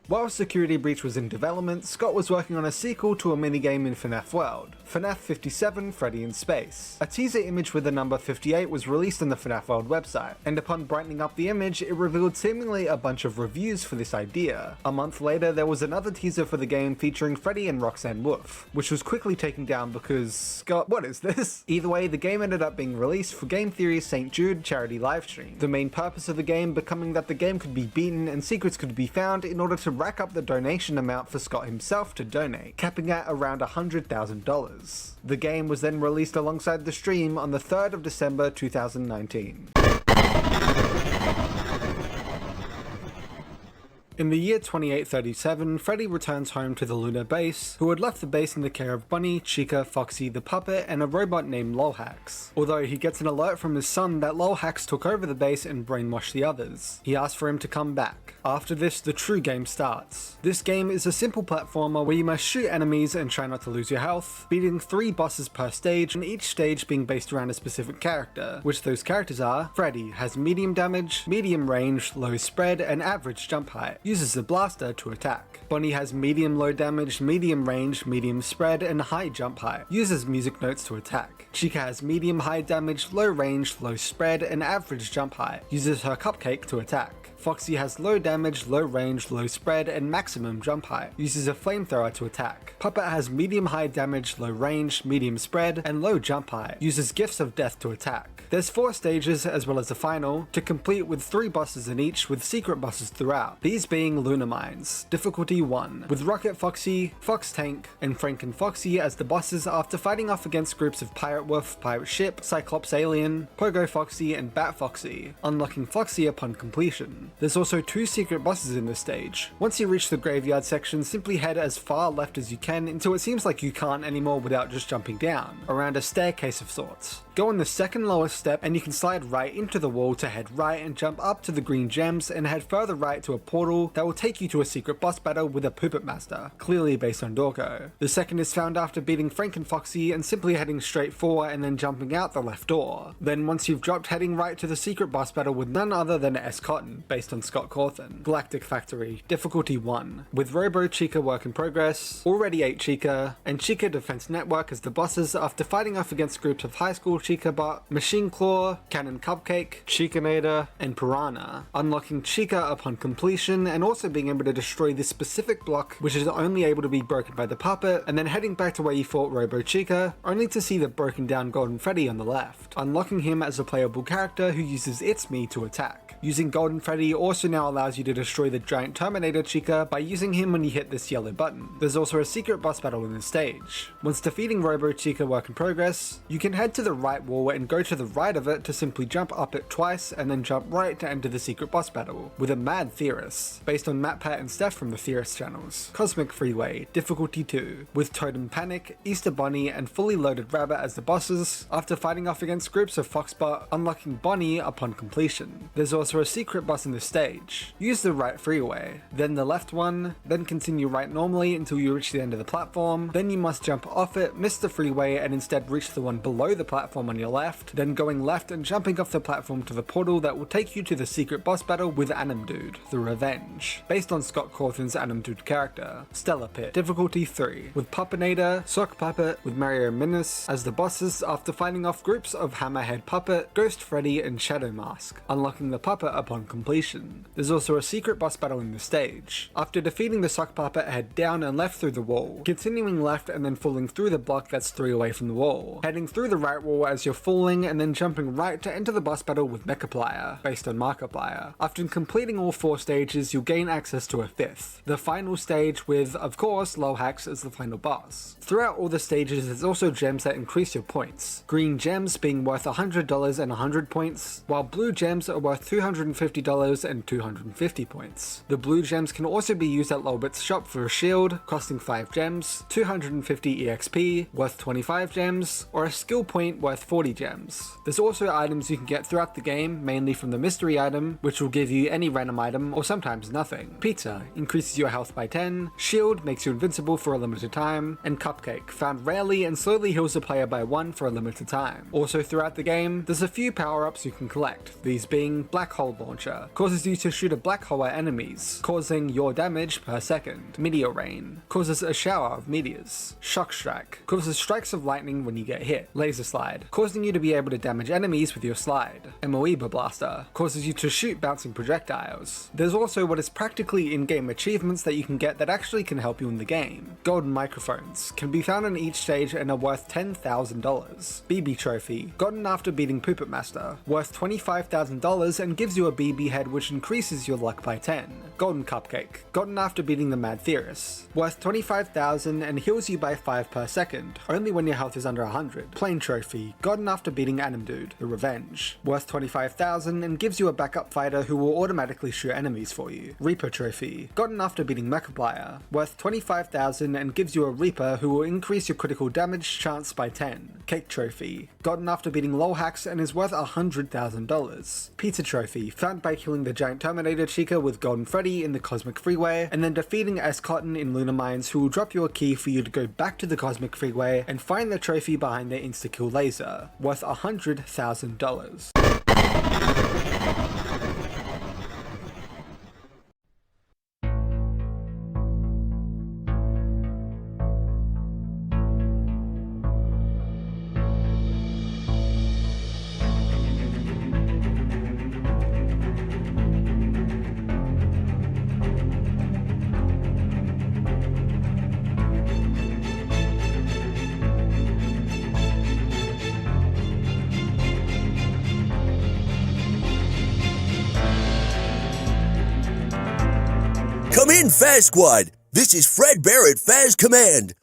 While Security Breach was in development, Scott was working on a sequel to a minigame in FNAF World, FNAF 57 Freddy in Space. A teaser image with the number 58 was released on the FNAF World website, and upon brightening up the image, it revealed seemingly a bunch of reviews for this idea. A month later, there was another teaser for the game featuring Freddy and Roxanne Wolf, which was quickly taken down because Scott, what is this? Either way, the game ended up being released for Game Theory's St. Jude charity livestream. The main purpose of the game becoming that the game could be beaten and secrets could be found in order to rack up the donation amount for Scott himself to donate, capping at around $100,000. The game was then released alongside the stream on the 3rd of December 2019. In the year 2837, Freddy returns home to the lunar base, who had left the base in the care of Bunny, Chica, Foxy, the puppet, and a robot named Lolhax. Although he gets an alert from his son that Lolhax took over the base and brainwashed the others. He asks for him to come back. After this, the true game starts. This game is a simple platformer where you must shoot enemies and try not to lose your health, beating 3 bosses per stage, and each stage being based around a specific character, which those characters are: Freddy has medium damage, medium range, low spread, and average jump height. Uses a blaster to attack. Bunny has medium low damage, medium range, medium spread, and high jump height. Uses music notes to attack. Chica has medium high damage, low range, low spread, and average jump height. Uses her cupcake to attack. Foxy has low damage, low range, low spread, and maximum jump height. Uses a flamethrower to attack. Puppet has medium high damage, low range, medium spread, and low jump height. Uses Gifts of Death to attack. There's 4 stages as well as a final, to complete with 3 bosses in each with secret bosses throughout, these being Lunar Mines, difficulty 1, with Rocket Foxy, Fox Tank, and Franken Foxy as the bosses after fighting off against groups of Pirate Wolf, Pirate Ship, Cyclops Alien, Pogo Foxy, and Bat Foxy, unlocking Foxy upon completion. There's also 2 secret bosses in this stage. Once you reach the graveyard section, simply head as far left as you can until it seems like you can't anymore without just jumping down, around a staircase of sorts. Go on the second lowest step and you can slide right into the wall to head right and jump up to the green gems and head further right to a portal that will take you to a secret boss battle with a Puppet Master, clearly based on Dorko. The second is found after beating Franken Foxy and simply heading straight forward and then jumping out the left door. Then once you've dropped, heading right to the secret boss battle with none other than S. Cotton, based on Scott Cawthon. Galactic Factory, difficulty 1, with Robo Chica work in progress, Already 8 Chica, and Chica Defense Network as the bosses after fighting off against groups of High School Chica Bot, Machine Claw, Cannon Cupcake, Chicanator, and Piranha, unlocking Chica upon completion and also being able to destroy this specific block which is only able to be broken by the puppet, and then heading back to where you fought Robo Chica, only to see the broken down Golden Freddy on the left, unlocking him as a playable character who uses It's Me to attack. Using Golden Freddy also now allows you to destroy the giant Terminator Chica by using him when you hit this yellow button. There's also a secret boss battle in the stage. Once defeating Robo Chica work in progress, you can head to the right wall and go to the right of it to simply jump up it twice and then jump right to enter the secret boss battle, with a Mad Theorist, based on MatPat and Steph from the Theorist channels. Cosmic Freeway, difficulty 2, with Totem Panic, Easter Bunny, and Fully Loaded Rabbit as the bosses, after fighting off against groups of Foxbot, unlocking Bonnie upon completion. There's also a secret boss in the stage. Use the right freeway, then the left one, then continue right normally until you reach the end of the platform, then you must jump off it, miss the freeway, and instead reach the one below the platform on your left, then going left and jumping off the platform to the portal that will take you to the secret boss battle with Animdude, The Revenge, based on Scott Cawthon's Animdude character. Stellar Pit, difficulty 3, with Puppinator, Sock Puppet, with Mario Minus as the bosses after fighting off groups of Hammerhead Puppet, Ghost Freddy, and Shadow Mask, unlocking the puppet puppet upon completion. There's also a secret boss battle in the stage. After defeating the sock puppet, head down and left through the wall, continuing left and then falling through the block that's 3 away from the wall, heading through the right wall as you're falling and then jumping right to enter the boss battle with Mechaplier, based on Markiplier. After completing all 4 stages, you'll gain access to a 5th, the final stage with, of course, Lohax as the final boss. Throughout all the stages, there's also gems that increase your points, green gems being worth $100 and 100 points, while blue gems are worth $250 and 250 points. The blue gems can also be used at Lolbit's shop for a shield, costing 5 gems, 250 EXP, worth 25 gems, or a skill point worth 40 gems. There's also items you can get throughout the game, mainly from the mystery item, which will give you any random item, or sometimes nothing. Pizza increases your health by 10, shield makes you invincible for a limited time, and cupcake, found rarely and slowly heals the player by 1 for a limited time. Also throughout the game, there's a few power-ups you can collect, these being Black Hole Launcher, causes you to shoot a black hole at enemies, causing your damage per second. Meteor Rain, causes a shower of meteors. Shock Strike, causes strikes of lightning when you get hit. Laser Slide, causing you to be able to damage enemies with your slide. Amoeba Blaster, causes you to shoot bouncing projectiles. There's also what is practically in-game achievements that you can get that actually can help you in the game. Golden Microphones, can be found on each stage and are worth $10,000. BB Trophy, gotten after beating Poopet Master, worth $25,000 and gives you a BB head which increases your luck by 10. Golden Cupcake, gotten after beating the Mad Theorist, worth $25,000 and heals you by 5 per second, only when your health is under 100. Plane Trophy, gotten after beating Anim Dude, the Revenge, worth $25,000 and gives you a backup fighter who will automatically shoot enemies for you. Reaper Trophy, gotten after beating Mechaplier, worth $25,000 and gives you a Reaper who will increase your critical damage chance by 10. Cake Trophy, gotten after beating Lolhax and is worth $100,000. Pizza Trophy, found by killing the giant Terminator Chica with Golden Freddy in the Cosmic Freeway, and then defeating S. Cotton in Lunar Mines, who will drop you a key for you to go back to the Cosmic Freeway and find the trophy behind their insta-kill laser, worth $100,000. Come in, Faz Squad. This is Fred Barrett, Faz Command.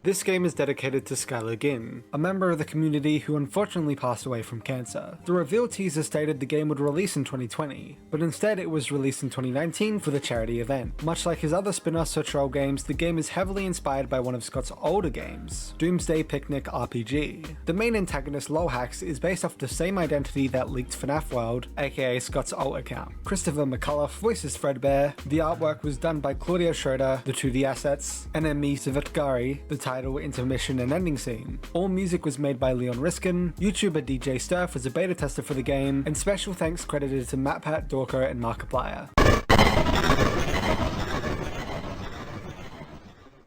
This game is dedicated to Skylar Ginn, a member of the community who unfortunately passed away from cancer. The reveal teaser stated the game would release in 2020, but instead it was released in 2019 for the charity event. Much like his other spin-offs or troll games, the game is heavily inspired by one of Scott's older games, Doomsday Picnic RPG. The main antagonist Lolhax is based off the same identity that leaked FNAF World, aka Scott's alt account. Christopher McCullough voices Fredbear, the artwork was done by Claudia Schroeder, the 2D assets, NME Savitgari, the title, intermission and ending scene. All music was made by Leon Riskin, YouTuber DJ Sturf was a beta tester for the game, and special thanks credited to MatPat, Dorker and Markiplier.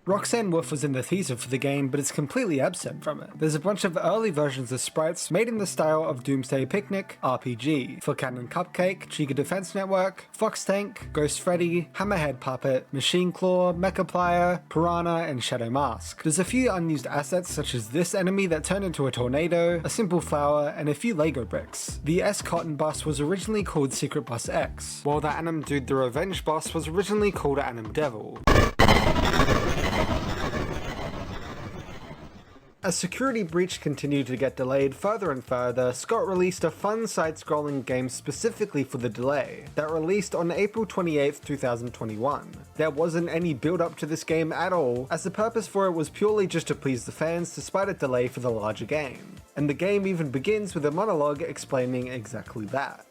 Roxanne Wolf was in the teaser for the game, but it's completely absent from it. There's a bunch of early versions of sprites made in the style of Doomsday Picnic RPG for Cannon Cupcake, Chica Defense Network, Fox Tank, Ghost Freddy, Hammerhead Puppet, Machine Claw, Mechaplier, Piranha, and Shadow Mask. There's a few unused assets such as this enemy that turned into a tornado, a simple flower, and a few Lego bricks. The S Cotton boss was originally called Secret Boss X, while the Anim Dude the Revenge boss was originally called Anim Devil. As Security Breach continued to get delayed further and further, Scott released a fun side-scrolling game specifically for the delay, that released on April 28th, 2021. There wasn't any build-up to this game at all, as the purpose for it was purely just to please the fans despite a delay for the larger game. And the game even begins with a monologue explaining exactly that.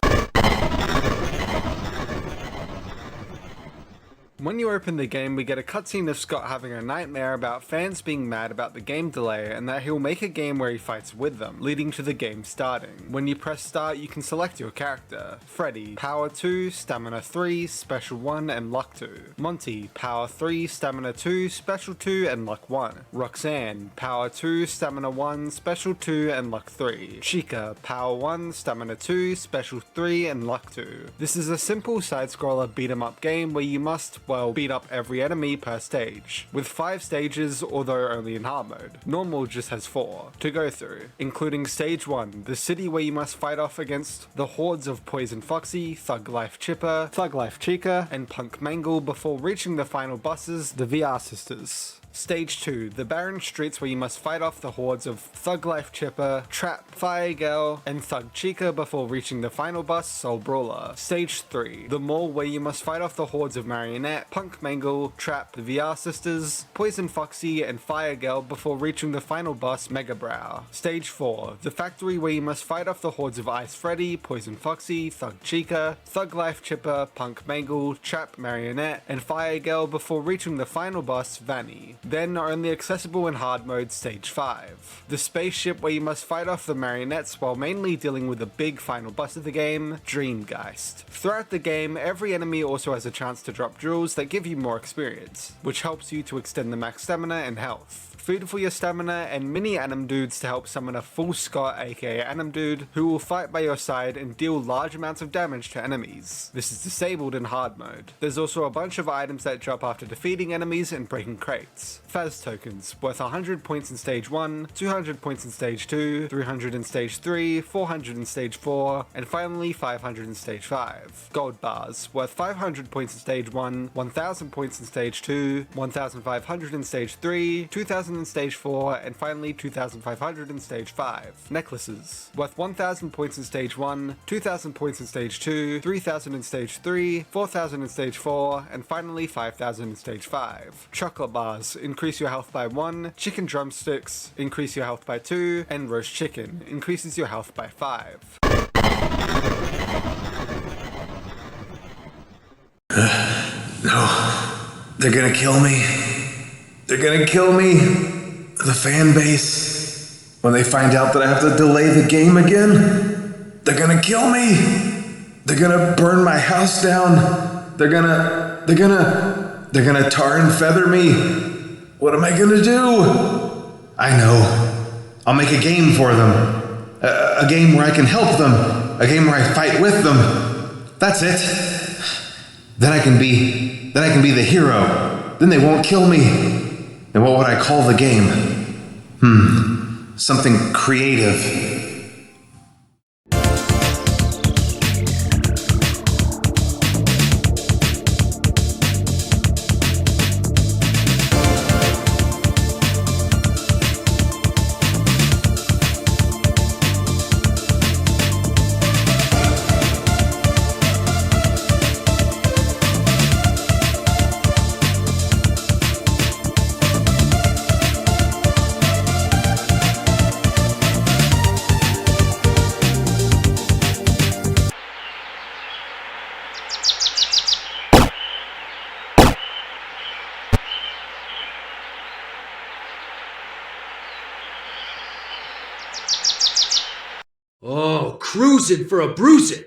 When you open the game, we get a cutscene of Scott having a nightmare about fans being mad about the game delay and that he'll make a game where he fights with them, leading to the game starting. When you press start, you can select your character. Freddy, Power 2, Stamina 3, Special 1, and Luck 2. Monty, Power 3, Stamina 2, Special 2, and Luck 1. Roxanne, Power 2, Stamina 1, Special 2, and Luck 3. Chica, Power 1, Stamina 2, Special 3, and Luck 2. This is a simple side-scroller beat-em-up game where you must, beat up every enemy per stage, with 5 stages, although only in hard mode. Normal just has 4 to go through, including Stage 1, the city where you must fight off against the hordes of Poison Foxy, Thug Life Chipper, Thug Life Chica, and Punk Mangle before reaching the final bosses, the VR Sisters. Stage 2, the barren streets where you must fight off the hordes of Thug Life Chipper, Trap, Fire Girl, and Thug Chica before reaching the final boss, Soul Brawler. Stage 3, the mall where you must fight off the hordes of Marionette, Punk Mangle, Trap, the VR Sisters, Poison Foxy, and Fire Girl before reaching the final boss, Mega Brow. Stage 4, the factory where you must fight off the hordes of Ice Freddy, Poison Foxy, Thug Chica, Thug Life Chipper, Punk Mangle, Trap, Marionette, and Fire Girl before reaching the final boss, Vanny. Then only accessible in hard mode, Stage 5. The spaceship where you must fight off the marionettes while mainly dealing with the big final boss of the game, Dreamgeist. Throughout the game, every enemy also has a chance to drop jewels that give you more experience, which helps you to extend the max stamina and health. Food for your stamina, and mini Anim Dudes to help summon a full Scott aka Anim Dude, who will fight by your side and deal large amounts of damage to enemies. This is disabled in hard mode. There's also a bunch of items that drop after defeating enemies and breaking crates. Faz tokens, worth 100 points in Stage 1, 200 points in Stage 2, 300 in Stage 3, 400 in Stage 4, and finally 500 in Stage 5. Gold bars, worth 500 points in Stage 1, 1000 points in Stage 2, 1500 in Stage 3, 2000 in Stage 4, and finally 2500 in Stage 5. Necklaces, worth 1000 points in Stage 1, 2000 points in Stage 2, 3000 in Stage 3, 4000 in Stage 4, and finally 5000 in Stage 5. Chocolate bars, increase your health by 1, chicken drumsticks, increase your health by 2, and roast chicken, increases your health by 5. No, they're gonna kill me. They're gonna kill me. The fan base. When they find out that I have to delay the game again, they're gonna kill me. They're gonna burn my house down. They're gonna tar and feather me. What am I gonna do? I know. I'll make a game for them. A game where I can help them. A game where I fight with them. That's it. Then I can be the hero. Then they won't kill me. And what would I call the game? Something creative. cruising for a bruising.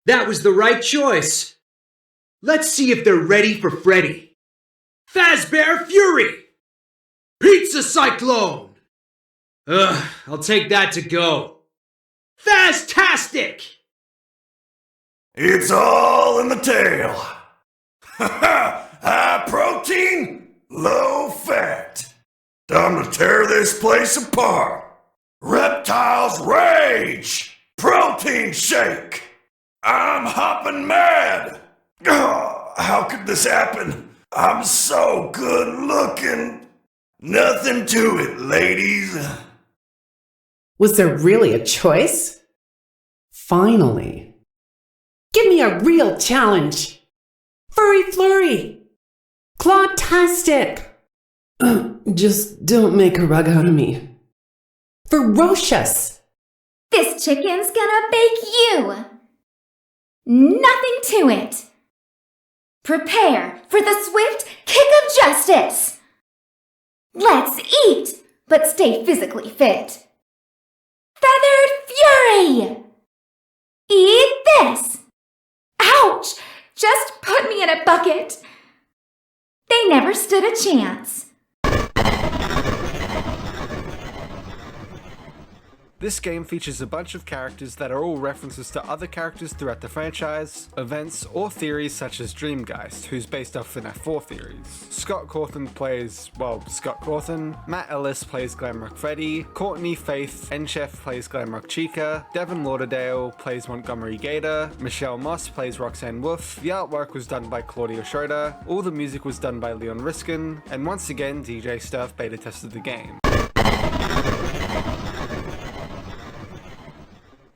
That was the right choice. Let's see if they're ready for Freddy. Fazbear Fury! Pizza Cyclone! Ugh, I'll take that to go. Faztastic! It's all in the tail. High protein, low fat. Time to tear this place apart. Reptiles rage! Protein shake! I'm hopping mad! Oh, how could this happen? I'm so good looking. Nothing to it, ladies. Was there really a choice? Finally. Give me a real challenge. Furry Flurry! Clawtastic! Just don't make a rug out of me. Ferocious! This chicken's gonna bake you! Nothing to it! Prepare for the swift kick of justice! Let's eat, but stay physically fit. Feathered Fury! Eat this! Ouch! Just put me in a bucket! They never stood a chance. This game features a bunch of characters that are all references to other characters throughout the franchise, events, or theories such as Dreamgeist, who's based off FNAF 4 theories. Scott Cawthon plays, Scott Cawthon, Matt Ellis plays Glamrock Freddy, Courtney Faith Enchef plays Glamrock Chica, Devin Lauderdale plays Montgomery Gator, Michelle Moss plays Roxanne Wolf, the artwork was done by Claudia Schroeder, all the music was done by Leon Riskin, and once again DJ Stuff beta tested the game.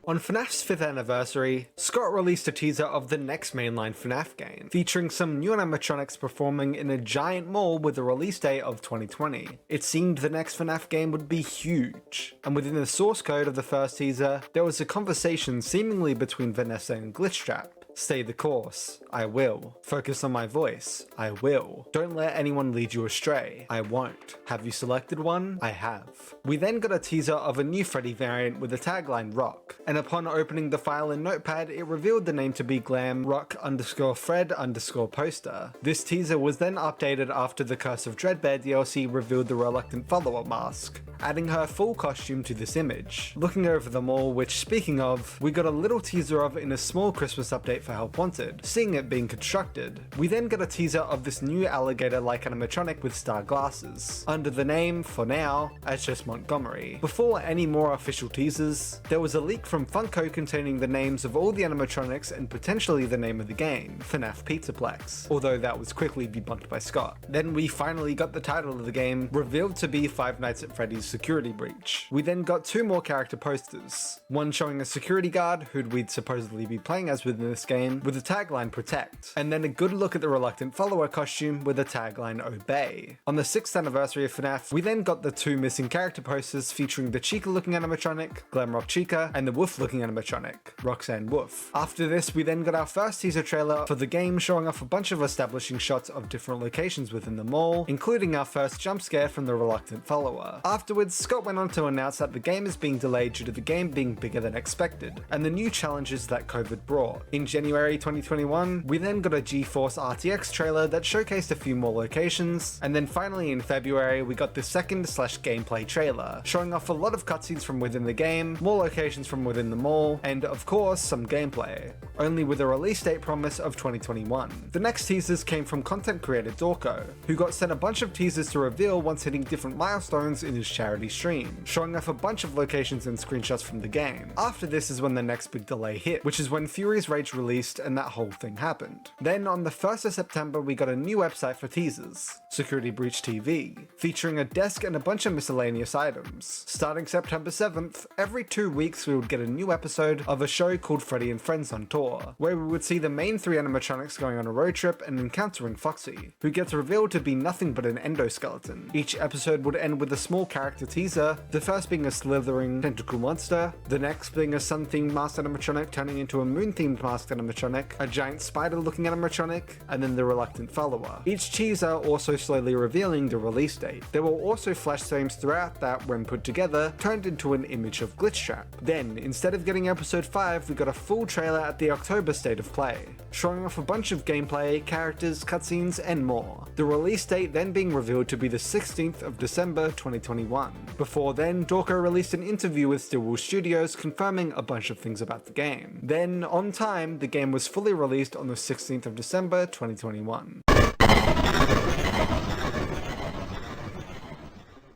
On FNAF's 5th anniversary, Scott released a teaser of the next mainline FNAF game, featuring some new animatronics performing in a giant mall with a release date of 2020. It seemed the next FNAF game would be huge, and within the source code of the first teaser, there was a conversation seemingly between Vanessa and Glitchtrap. Stay the course. I will. Focus on my voice. I will. Don't let anyone lead you astray. I won't. Have you selected one? I have. We then got a teaser of a new Freddy variant with the tagline Rock, and upon opening the file in Notepad, it revealed the name to be glamrock_Fred_poster. This teaser was then updated after the Curse of Dreadbear DLC revealed the Reluctant Follower mask, adding her full costume to this image. Looking over them all, which speaking of, we got a little teaser of in a small Christmas update for Help Wanted, seeing it being constructed. We then get a teaser of this new alligator-like animatronic with star glasses, under the name, for now, as just Montgomery. Before any more official teasers, there was a leak from Funko containing the names of all the animatronics and potentially the name of the game, FNAF Pizzaplex, although that was quickly debunked by Scott. Then we finally got the title of the game, revealed to be Five Nights at Freddy's Security Breach. We then got two more character posters, one showing a security guard, who we'd supposedly be playing as within this game, with the tagline Protect, and then a good look at the Reluctant Follower costume with the tagline Obey. On the 6th anniversary of FNAF, we then got the two missing character posters featuring the Chica-looking animatronic, Glamrock Chica, and the Wolf-looking animatronic, Roxanne Wolf. After this, we then got our first teaser trailer for the game showing off a bunch of establishing shots of different locations within the mall, including our first jump scare from the Reluctant Follower. Afterwards, Scott went on to announce that the game is being delayed due to the game being bigger than expected, and the new challenges that COVID brought. In January 2021, we then got a GeForce RTX trailer that showcased a few more locations, and then finally in February we got the second/gameplay trailer, showing off a lot of cutscenes from within the game, more locations from within the mall, and of course some gameplay, only with a release date promise of 2021. The next teasers came from content creator Dorko, who got sent a bunch of teasers to reveal once hitting different milestones in his charity stream, showing off a bunch of locations and screenshots from the game. After this is when the next big delay hit, which is when Fury's Rage released and that whole thing happened. Then on the 1st of September we got a new website for teasers, Security Breach TV, featuring a desk and a bunch of miscellaneous items. Starting September 7th, every 2 weeks we would get a new episode of a show called Freddy and Friends on Tour, where we would see the main three animatronics going on a road trip and encountering Foxy, who gets revealed to be nothing but an endoskeleton. Each episode would end with a small character character teaser, the first being a slithering tentacle monster, the next being a sun-themed masked animatronic turning into a moon-themed masked animatronic, a giant spider-looking animatronic, and then the reluctant follower. Each teaser also slowly revealing the release date. There were also flash frames throughout that, when put together, turned into an image of Glitchtrap. Then, instead of getting episode 5, we got a full trailer at the October State of Play, showing off a bunch of gameplay, characters, cutscenes, and more. The release date then being revealed to be the 16th of December 2021. Before then, Dorco released an interview with Stillwell Studios confirming a bunch of things about the game. Then, on time, the game was fully released on the 16th of December 2021.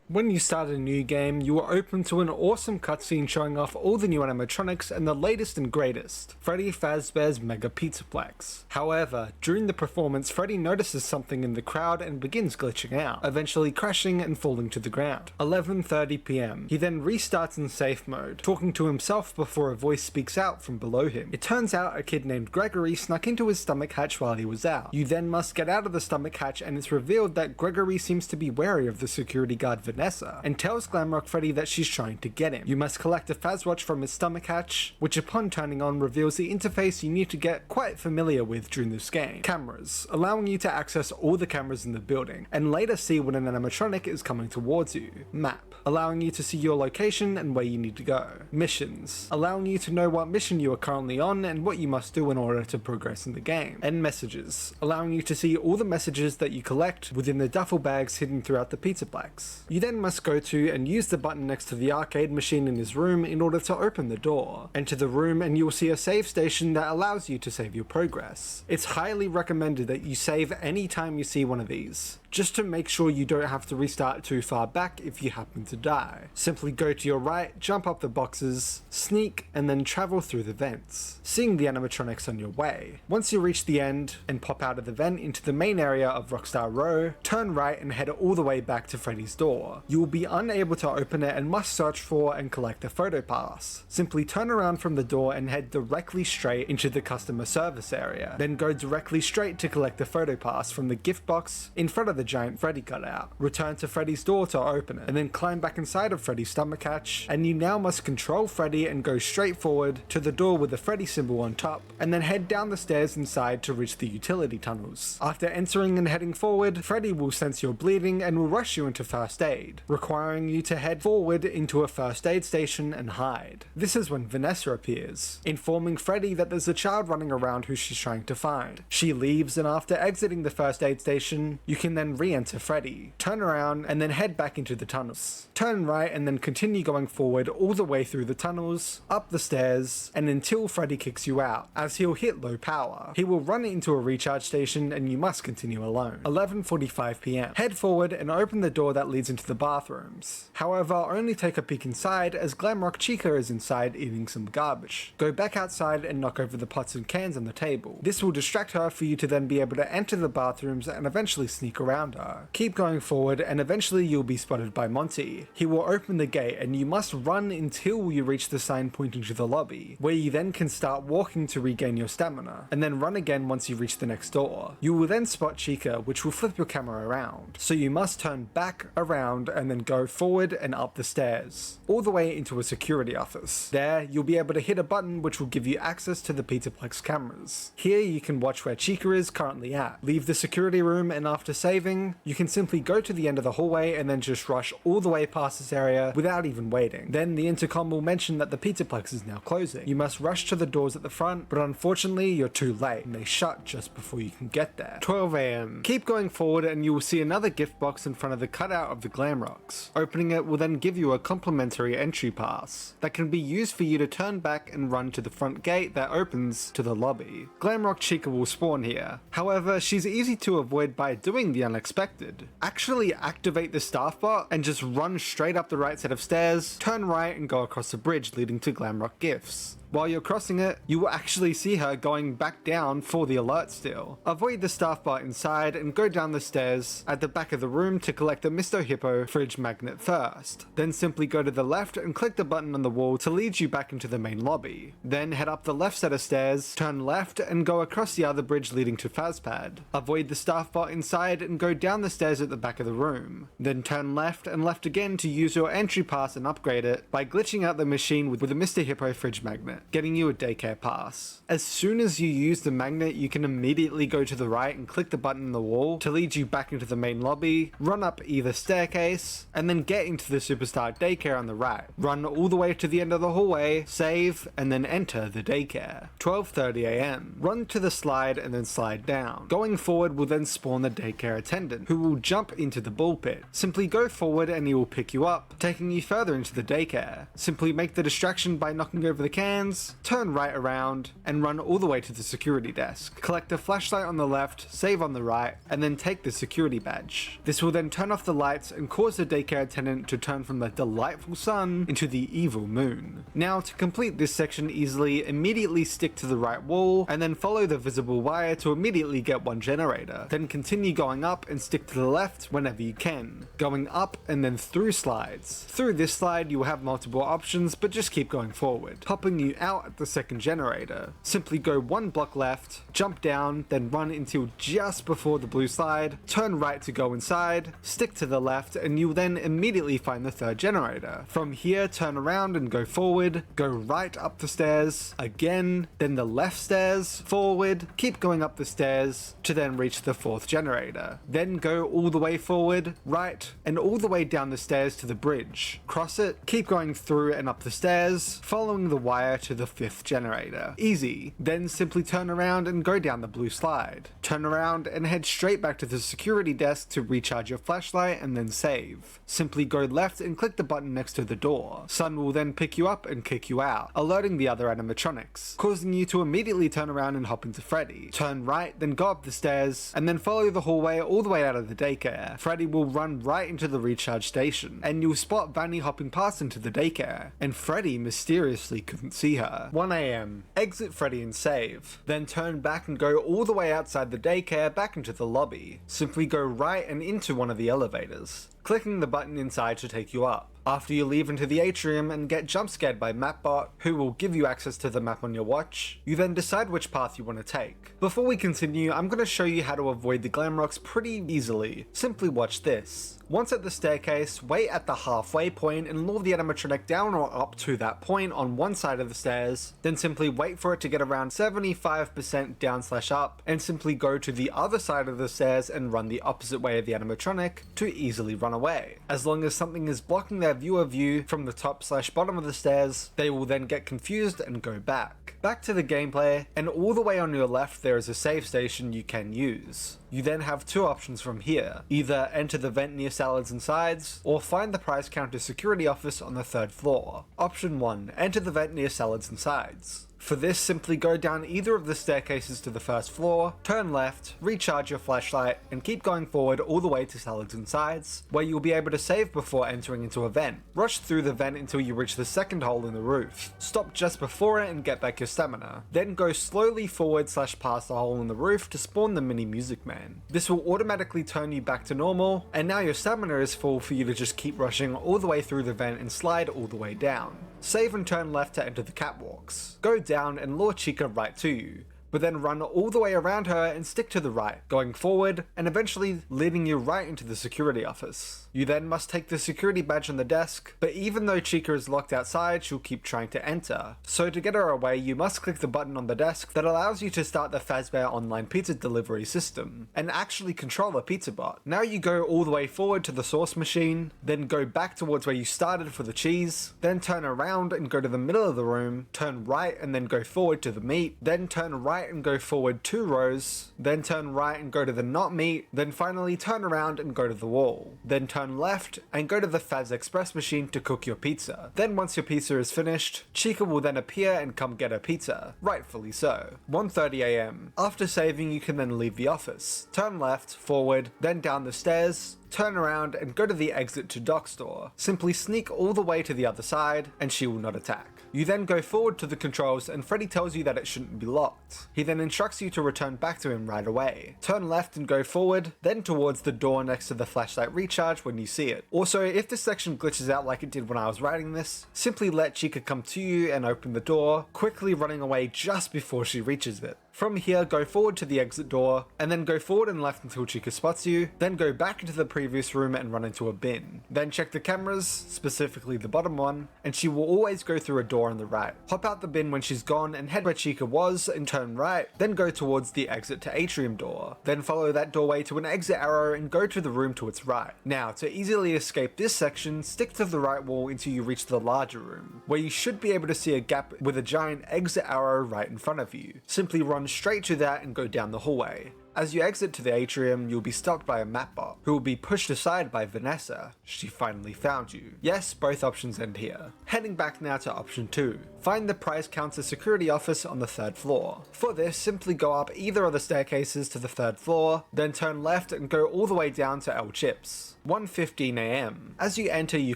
When you start a new game, you are open to an awesome cutscene showing off all the new animatronics and the latest and greatest, Freddy Fazbear's Mega Pizzaplex. However, during the performance, Freddy notices something in the crowd and begins glitching out, eventually crashing and falling to the ground. 11:30 PM. He then restarts in safe mode, talking to himself before a voice speaks out from below him. It turns out a kid named Gregory snuck into his stomach hatch while he was out. You then must get out of the stomach hatch, and it's revealed that Gregory seems to be wary of the security guard Vanessa, and tells Glamrock Freddy that she's trying to get him. You must collect a Fazwatch from his stomach hatch, which upon turning on reveals the interface you need to get quite familiar with during this game. Cameras, allowing you to access all the cameras in the building, and later see when an animatronic is coming towards you. Map, allowing you to see your location and where you need to go. Missions, allowing you to know what mission you are currently on and what you must do in order to progress in the game. And messages, allowing you to see all the messages that you collect within the duffel bags hidden throughout the Pizzaplex. You then must go to and use the button next to the arcade machine in his room in order to open the door. Enter the room and you will see a save station that allows you to save your progress. It's highly recommended that you save any time you see one of these, just to make sure you don't have to restart too far back if you happen to die. Simply go to your right, jump up the boxes, sneak, and then travel through the vents, seeing the animatronics on your way. Once you reach the end and pop out of the vent into the main area of Rockstar Row, turn right and head all the way back to Freddy's door. You will be unable to open it and must search for and collect a photo pass. Simply turn around from the door and head directly straight into the customer service area. Then go directly straight to collect the photo pass from the gift box in front of the giant Freddy cutout. Return to Freddy's door to open it, and then climb back inside of Freddy's stomach hatch, and you now must control Freddy and go straight forward to the door with the Freddy symbol on top, and then head down the stairs inside to reach the utility tunnels. After entering and heading forward, Freddy will sense you're bleeding and will rush you into first aid, requiring you to head forward into a first aid station and hide. This is when Vanessa appears, informing Freddy that there's a child running around who she's trying to find. She leaves, and after exiting the first aid station, you can then re-enter Freddy, turn around, and then head back into the tunnels. Turn right and then continue going forward all the way through the tunnels, up the stairs, and until Freddy kicks you out, as he'll hit low power. He will run into a recharge station and you must continue alone. 11:45 PM. Head forward and open the door that leads into the bathrooms. However, only take a peek inside as Glamrock Chica is inside eating some garbage. Go back outside and knock over the pots and cans on the table. This will distract her for you to then be able to enter the bathrooms and eventually sneak around her. Keep going forward and eventually you'll be spotted by Monty. He will open the gate and you must run until you reach the sign pointing to the lobby, where you then can start walking to regain your stamina, and then run again once you reach the next door. You will then spot Chica, which will flip your camera around, so you must turn back around and then go forward and up the stairs, all the way into a security office. There, you'll be able to hit a button which will give you access to the Pizzaplex cameras. Here you can watch where Chica is currently at. Leave the security room, and after saving, you can simply go to the end of the hallway and then just rush all the way past this area without even waiting. Then the intercom will mention that the Pizzaplex is now closing. You must rush to the doors at the front, but unfortunately you're too late and they shut just before you can get there. 12 AM. Keep going forward and you will see another gift box in front of the cutout of the Glamrocks. Opening it will then give you a complimentary entry pass that can be used for you to turn back and run to the front gate that opens to the lobby. Glamrock Chica will spawn here. However, she's easy to avoid by doing the unexpected. Actually activate the staff bot and just run straight up the right set of stairs, turn right and go across the bridge leading to Glamrock Gifts. While you're crossing it, you will actually see her going back down for the alert still. Avoid the staff bar inside and go down the stairs at the back of the room to collect the Mr. Hippo fridge magnet first. Then simply go to the left and click the button on the wall to lead you back into the main lobby. Then head up the left set of stairs, turn left and go across the other bridge leading to Fazpad. Avoid the staff bar inside and go down the stairs at the back of the room. Then turn left and left again to use your entry pass and upgrade it by glitching out the machine with a Mr. Hippo fridge magnet, getting you a daycare pass. As soon as you use the magnet, you can immediately go to the right and click the button on the wall to lead you back into the main lobby, run up either staircase, and then get into the Superstar daycare on the right. Run all the way to the end of the hallway, save, and then enter the daycare. 12:30 AM. Run to the slide and then slide down. Going forward will then spawn the daycare attendant, who will jump into the ball pit. Simply go forward and he will pick you up, taking you further into the daycare. Simply make the distraction by knocking over the cans, turn right around, and run all the way to the security desk. Collect a flashlight on the left, save on the right, and then take the security badge. This will then turn off the lights and cause the daycare attendant to turn from the delightful sun into the evil moon. Now, to complete this section easily, immediately stick to the right wall, and then follow the visible wire to immediately get one generator. Then continue going up and stick to the left whenever you can. Going up and then through slides. Through this slide you will have multiple options, but just keep going forward. Popping you out at the second generator. Simply go one block left, jump down, then run until just before the blue slide, turn right to go inside, stick to the left, and you'll then immediately find the third generator. From here, turn around and go forward, go right up the stairs, again, then the left stairs, forward, keep going up the stairs to then reach the fourth generator. Then go all the way forward, right, and all the way down the stairs to the bridge. Cross it, keep going through and up the stairs, following the wire to the fifth generator. Easy. Then simply turn around and go down the blue slide. Turn around and head straight back to the security desk to recharge your flashlight and then save. Simply go left and click the button next to the door. Sun will then pick you up and kick you out, alerting the other animatronics, causing you to immediately turn around and hop into Freddy. Turn right, then go up the stairs, and then follow the hallway all the way out of the daycare. Freddy will run right into the recharge station, and you'll spot Vanny hopping past into the daycare, and Freddy mysteriously couldn't see her. 1 AM. Exit Freddy and save. Then turn back and go all the way outside the daycare back into the lobby. Simply go right and into one of the elevators, clicking the button inside to take you up. After you leave into the atrium and get jump scared by Mapbot, who will give you access to the map on your watch, you then decide which path you want to take. Before we continue, I'm going to show you how to avoid the Glamrocks pretty easily. Simply watch this. Once at the staircase, wait at the halfway point and lure the animatronic down or up to that point on one side of the stairs, then simply wait for it to get around 75% down/up, and simply go to the other side of the stairs and run the opposite way of the animatronic to easily run away. As long as something is blocking their viewer view from the top/bottom of the stairs, they will then get confused and go back. Back to the gameplay, and all the way on your left there is a save station you can use. You then have two options from here. Either enter the vent near Salads and Sides, or find the price counter security office on the 3rd floor. Option 1. Enter the vent near Salads and Sides. For this, simply go down either of the staircases to the 1st floor, turn left, recharge your flashlight, and keep going forward all the way to Salads and Sides, where you'll be able to save before entering into a vent. Rush through the vent until you reach the second hole in the roof. Stop just before it and get back your stamina. Then go slowly forward/past the hole in the roof to spawn the mini Music Man. This will automatically turn you back to normal, and now your stamina is full for you to just keep rushing all the way through the vent and slide all the way down. Save and turn left to enter the catwalks. Go down and lure Chica right to you, but then run all the way around her and stick to the right, going forward and eventually leading you right into the security office. You then must take the security badge on the desk, but even though Chica is locked outside, she'll keep trying to enter. So to get her away, you must click the button on the desk that allows you to start the Fazbear online pizza delivery system, and actually control a pizza bot. Now you go all the way forward to the sauce machine, then go back towards where you started for the cheese, then turn around and go to the middle of the room, turn right and then go forward to the meat, then turn right and go forward 2 rows, then turn right and go to the not meat, then finally turn around and go to the wall. Then turn left and go to the Faz Express machine to cook your pizza. Then once your pizza is finished, Chica will then appear and come get her pizza. Rightfully so. 1:30 AM. After saving, you can then leave the office. Turn left, forward, then down the stairs, turn around and go to the exit to Doc's door. Simply sneak all the way to the other side and she will not attack. You then go forward to the controls and Freddy tells you that it shouldn't be locked. He then instructs you to return back to him right away. Turn left and go forward, then towards the door next to the flashlight recharge when you see it. Also, if this section glitches out like it did when I was writing this, simply let Chica come to you and open the door, quickly running away just before she reaches it. From here, go forward to the exit door, and then go forward and left until Chica spots you, then go back into the previous room and run into a bin. Then check the cameras, specifically the bottom one, and she will always go through a door on the right. Hop out the bin when she's gone and head where Chica was and turn right, then go towards the exit to atrium door. Then follow that doorway to an exit arrow and go to the room to its right. Now, to easily escape this section, stick to the right wall until you reach the larger room, where you should be able to see a gap with a giant exit arrow right in front of you. Simply run straight to that and go down the hallway. As you exit to the atrium, you'll be stopped by a mapbot, who will be pushed aside by Vanessa. She finally found you. Yes, both options end here. Heading back now to option 2. Find the prize counter security office on the 3rd floor. For this, simply go up either of the staircases to the 3rd floor, then turn left and go all the way down to El Chips. 1:15 AM. As you enter, you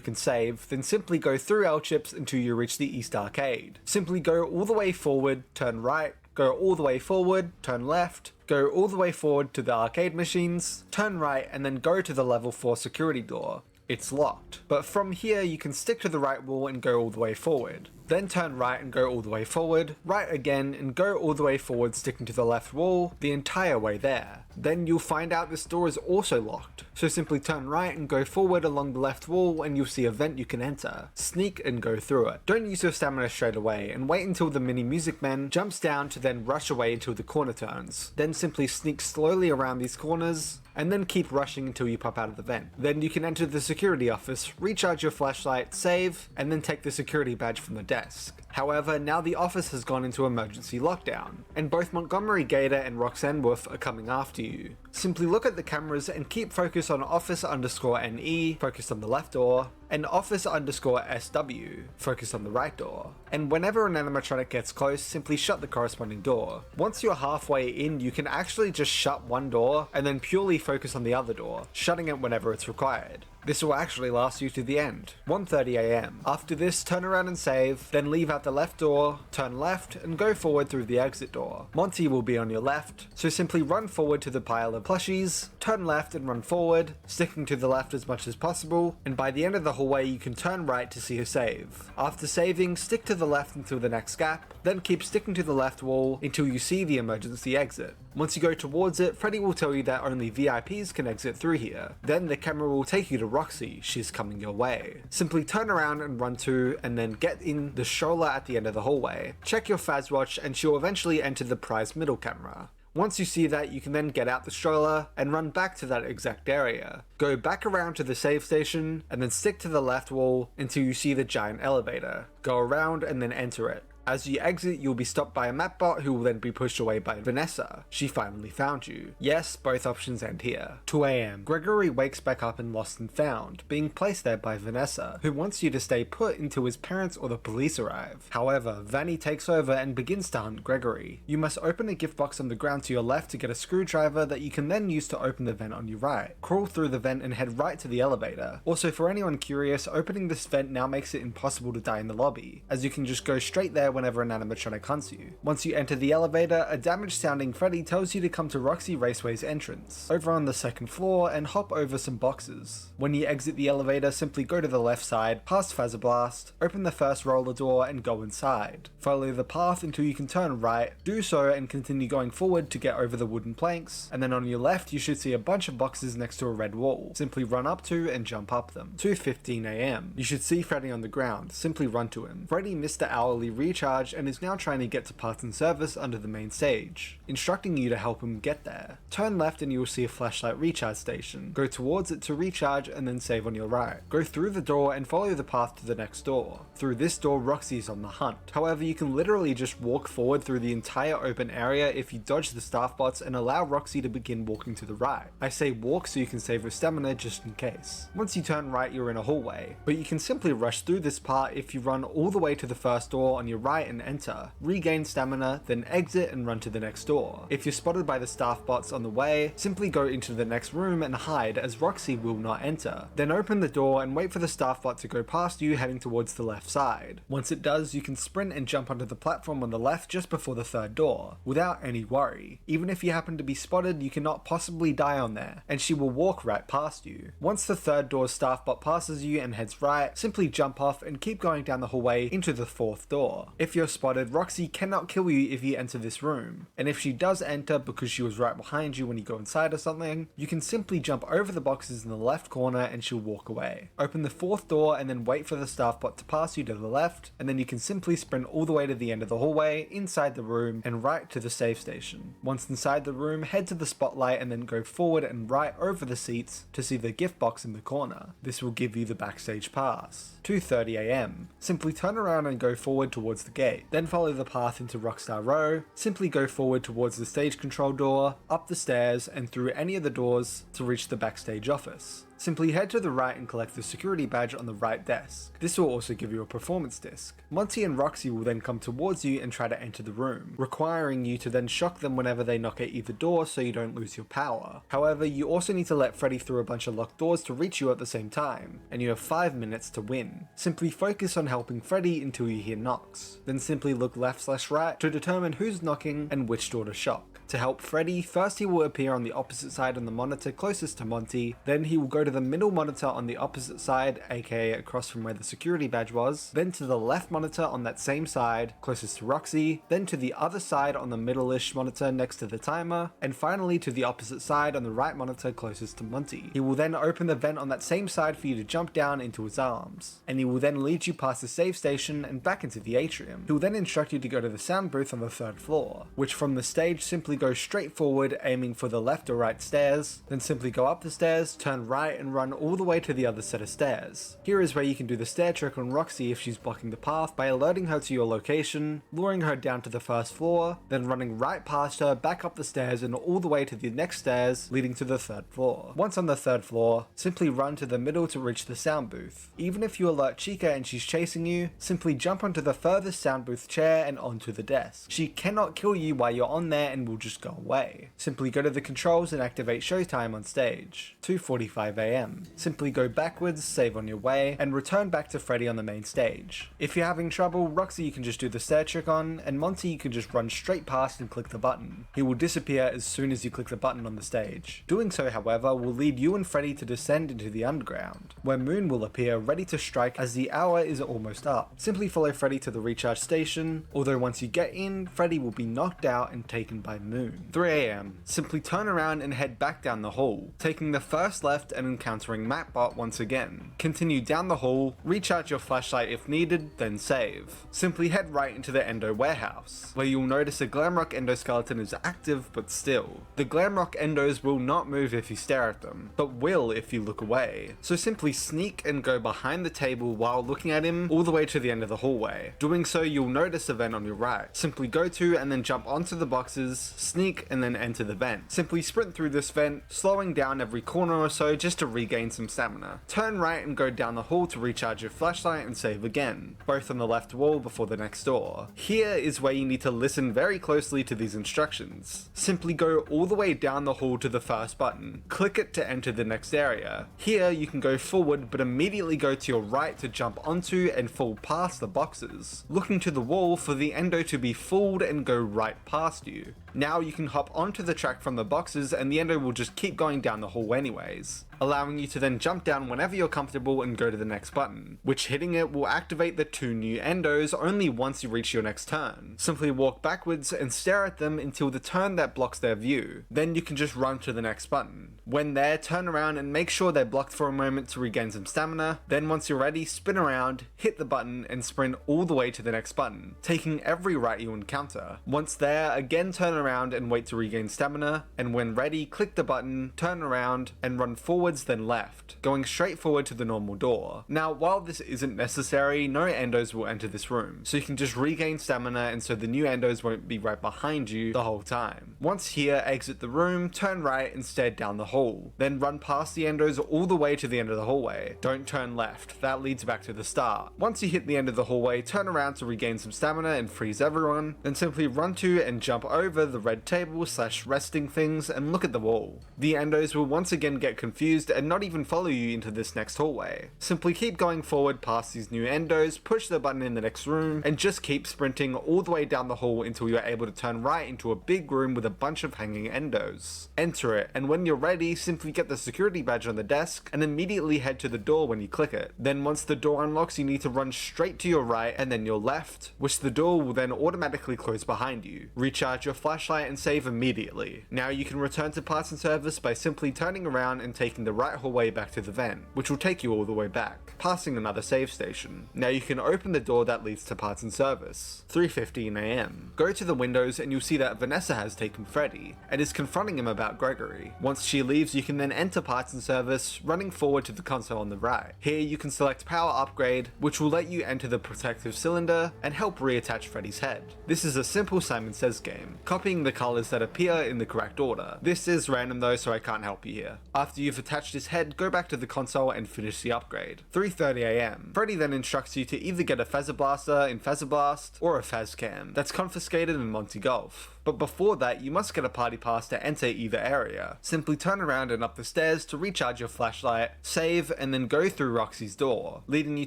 can save, then simply go through El Chips until you reach the East Arcade. Simply go all the way forward, turn right, go all the way forward, turn left, go all the way forward to the arcade machines, turn right, and then go to the level 4 security door. It's locked, but from here you can stick to the right wall and go all the way forward. Then turn right and go all the way forward, right again and go all the way forward sticking to the left wall the entire way there. Then you'll find out this door is also locked, so simply turn right and go forward along the left wall and you'll see a vent you can enter. Sneak and go through it. Don't use your stamina straight away and wait until the mini music man jumps down to then rush away until the corner turns. Then simply sneak slowly around these corners and then keep rushing until you pop out of the vent. Then you can enter the security office, recharge your flashlight, save, and then take the security badge from the desk. However, now the office has gone into emergency lockdown, and both Montgomery Gator and Roxanne Wolf are coming after you. Simply look at the cameras and keep focus on office_NE, focus on the left door, and office_SW, focus on the right door. And whenever an animatronic gets close, simply shut the corresponding door. Once you're halfway in, you can actually just shut one door and then purely focus on the other door, shutting it whenever it's required. This will actually last you to the end, 1:30 AM. After this, turn around and save, then leave out the left door, turn left, and go forward through the exit door. Monty will be on your left, so simply run forward to the pile of plushies, turn left and run forward, sticking to the left as much as possible, and by the end of the hallway you can turn right to see a save. After saving, stick to the left until the next gap, then keep sticking to the left wall until you see the emergency exit. Once you go towards it, Freddy will tell you that only VIPs can exit through here. Then the camera will take you to Roxy, she's coming your way. Simply turn around and run to, and then get in the stroller at the end of the hallway. Check your Fazwatch and she'll eventually enter the prize middle camera. Once you see that, you can then get out the stroller and run back to that exact area. Go back around to the save station and then stick to the left wall until you see the giant elevator. Go around and then enter it. As you exit, you'll be stopped by a mapbot who will then be pushed away by Vanessa. She finally found you. Yes, both options end here. 2 AM. Gregory wakes back up in Lost and Found, being placed there by Vanessa, who wants you to stay put until his parents or the police arrive. However, Vanny takes over and begins to hunt Gregory. You must open a gift box on the ground to your left to get a screwdriver that you can then use to open the vent on your right. Crawl through the vent and head right to the elevator. Also, for anyone curious, opening this vent now makes it impossible to die in the lobby, as you can just go straight there whenever an animatronic hunts you. Once you enter the elevator, a damaged sounding Freddy tells you to come to Roxy Raceway's entrance, over on the 2nd floor, and hop over some boxes. When you exit the elevator, simply go to the left side, past Fazablast, open the first roller door and go inside. Follow the path until you can turn right, do so and continue going forward to get over the wooden planks, and then on your left you should see a bunch of boxes next to a red wall. Simply run up to and jump up them. 2:15 AM. You should see Freddy on the ground, simply run to him. Freddy missed the hourly recharge and is now trying to get to parts and service under the main stage, instructing you to help him get there. Turn left and you will see a flashlight recharge station. Go towards it to recharge and then save on your right. Go through the door and follow the path to the next door. Through this door, Roxy is on the hunt. However, you can literally just walk forward through the entire open area if you dodge the staff bots and allow Roxy to begin walking to the right. I say walk so you can save your stamina just in case. Once you turn right, you're in a hallway, but you can simply rush through this part if you run all the way to the first door on your right right and enter, regain stamina, then exit and run to the next door. If you're spotted by the staff bots on the way, simply go into the next room and hide as Roxy will not enter. Then open the door and wait for the staff bot to go past you heading towards the left side. Once it does, you can sprint and jump onto the platform on the left just before the third door, without any worry. Even if you happen to be spotted, you cannot possibly die on there, and she will walk right past you. Once the third door's staff bot passes you and heads right, simply jump off and keep going down the hallway into the fourth door. If you're spotted, Roxy cannot kill you if you enter this room, and if she does enter because she was right behind you when you go inside or something, you can simply jump over the boxes in the left corner and she'll walk away. Open the fourth door and then wait for the staff bot to pass you to the left, and then you can simply sprint all the way to the end of the hallway, inside the room, and right to the save station. Once inside the room, head to the spotlight and then go forward and right over the seats to see the gift box in the corner. This will give you the backstage pass. 2:30 AM. Simply turn around and go forward towards the gate. Then follow the path into Rockstar Row. Simply go forward towards the stage control door, up the stairs, and through any of the doors to reach the backstage office. Simply head to the right and collect the security badge on the right desk. This will also give you a performance disc. Monty and Roxy will then come towards you and try to enter the room, requiring you to then shock them whenever they knock at either door so you don't lose your power. However, you also need to let Freddy through a bunch of locked doors to reach you at the same time, and you have 5 minutes to win. Simply focus on helping Freddy until you hear knocks. Then simply look left/right to determine who's knocking and which door to shock. To help Freddy, first he will appear on the opposite side on the monitor closest to Monty, then he will go to the middle monitor on the opposite side, aka across from where the security badge was, then to the left monitor on that same side, closest to Roxy, then to the other side on the middle-ish monitor next to the timer, and finally to the opposite side on the right monitor closest to Monty. He will then open the vent on that same side for you to jump down into his arms, and he will then lead you past the save station and back into the atrium. He will then instruct you to go to the sound booth on the 3rd floor, which from the stage simply go straight forward aiming for the left or right stairs, then simply go up the stairs, turn right and run all the way to the other set of stairs. Here is where you can do the stair trick on Roxy if she's blocking the path by alerting her to your location, luring her down to the 1st floor, then running right past her, back up the stairs and all the way to the next stairs leading to the 3rd floor. Once on the 3rd floor, simply run to the middle to reach the sound booth. Even if you alert Chica and she's chasing you, simply jump onto the furthest sound booth chair and onto the desk. She cannot kill you while you're on there and will just go away. Simply go to the controls and activate Showtime on stage. 2:45 AM. Simply go backwards, save on your way, and return back to Freddy on the main stage. If you're having trouble, Roxy you can just do the stair trick on, and Monty you can just run straight past and click the button. He will disappear as soon as you click the button on the stage. Doing so, however, will lead you and Freddy to descend into the underground, where Moon will appear ready to strike as the hour is almost up. Simply follow Freddy to the recharge station, although once you get in, Freddy will be knocked out and taken by Moon. 3 AM. Simply turn around and head back down the hall, taking the first left and encountering Mattbot once again. Continue down the hall, recharge your flashlight if needed, then save. Simply head right into the Endo warehouse, where you'll notice a Glamrock endoskeleton is active but still. The Glamrock endos will not move if you stare at them, but will if you look away. So simply sneak and go behind the table while looking at him all the way to the end of the hallway. Doing so, you'll notice a vent on your right. Simply go to and then jump onto the boxes, sneak and then enter the vent. Simply sprint through this vent, slowing down every corner or so just to regain some stamina. Turn right and go down the hall to recharge your flashlight and save again, both on the left wall before the next door. Here is where you need to listen very closely to these instructions. Simply go all the way down the hall to the first button, click it to enter the next area. Here you can go forward but immediately go to your right to jump onto and fall past the boxes, looking to the wall for the endo to be fooled and go right past you. Now you can hop onto the track from the boxes and the endo will just keep going down the hall anyways, allowing you to then jump down whenever you're comfortable and go to the next button, which hitting it will activate the 2 new endos only once you reach your next turn. Simply walk backwards and stare at them until the turn that blocks their view. Then you can just run to the next button. When there, turn around and make sure they're blocked for a moment to regain some stamina. Then once you're ready, spin around, hit the button and sprint all the way to the next button, taking every right you encounter. Once there, again turn around and wait to regain stamina, and when ready, click the button, turn around and run forward forwards then left, going straight forward to the normal door. Now while this isn't necessary, no endos will enter this room, so you can just regain stamina and so the new endos won't be right behind you the whole time. Once here, exit the room, turn right and stare down the hall, then run past the endos all the way to the end of the hallway. Don't turn left, that leads back to the start. Once you hit the end of the hallway, turn around to regain some stamina and freeze everyone, then simply run to and jump over the red table / resting things and look at the wall. The endos will once again get confused and not even follow you into this next hallway. Simply keep going forward past these new endos, push the button in the next room, and just keep sprinting all the way down the hall until you're able to turn right into a big room with a bunch of hanging endos. Enter it, and when you're ready, simply get the security badge on the desk and immediately head to the door when you click it. Then once the door unlocks, you need to run straight to your right and then your left, which the door will then automatically close behind you. Recharge your flashlight and save immediately. Now you can return to parts and service by simply turning around and taking the right hallway back to the vent, which will take you all the way back, passing another save station. Now you can open the door that leads to parts and service. 3:15 AM. Go to the windows and you'll see that Vanessa has taken Freddy and is confronting him about Gregory. Once she leaves, you can then enter parts and service, running forward to the console on the right. Here you can select power upgrade, which will let you enter the protective cylinder and help reattach Freddy's head. This is a simple Simon Says game, copying the colors that appear in the correct order. This is random though, so I can't help you here. After you've attached his head, go back to the console and finish the upgrade. 3:30 AM. Freddy then instructs you to either get a Phaser Blaster in Phaser Blast or a Phazcam that's confiscated in Monty Golf. But before that, you must get a party pass to enter either area. Simply turn around and up the stairs to recharge your flashlight, save, and then go through Roxy's door, leading you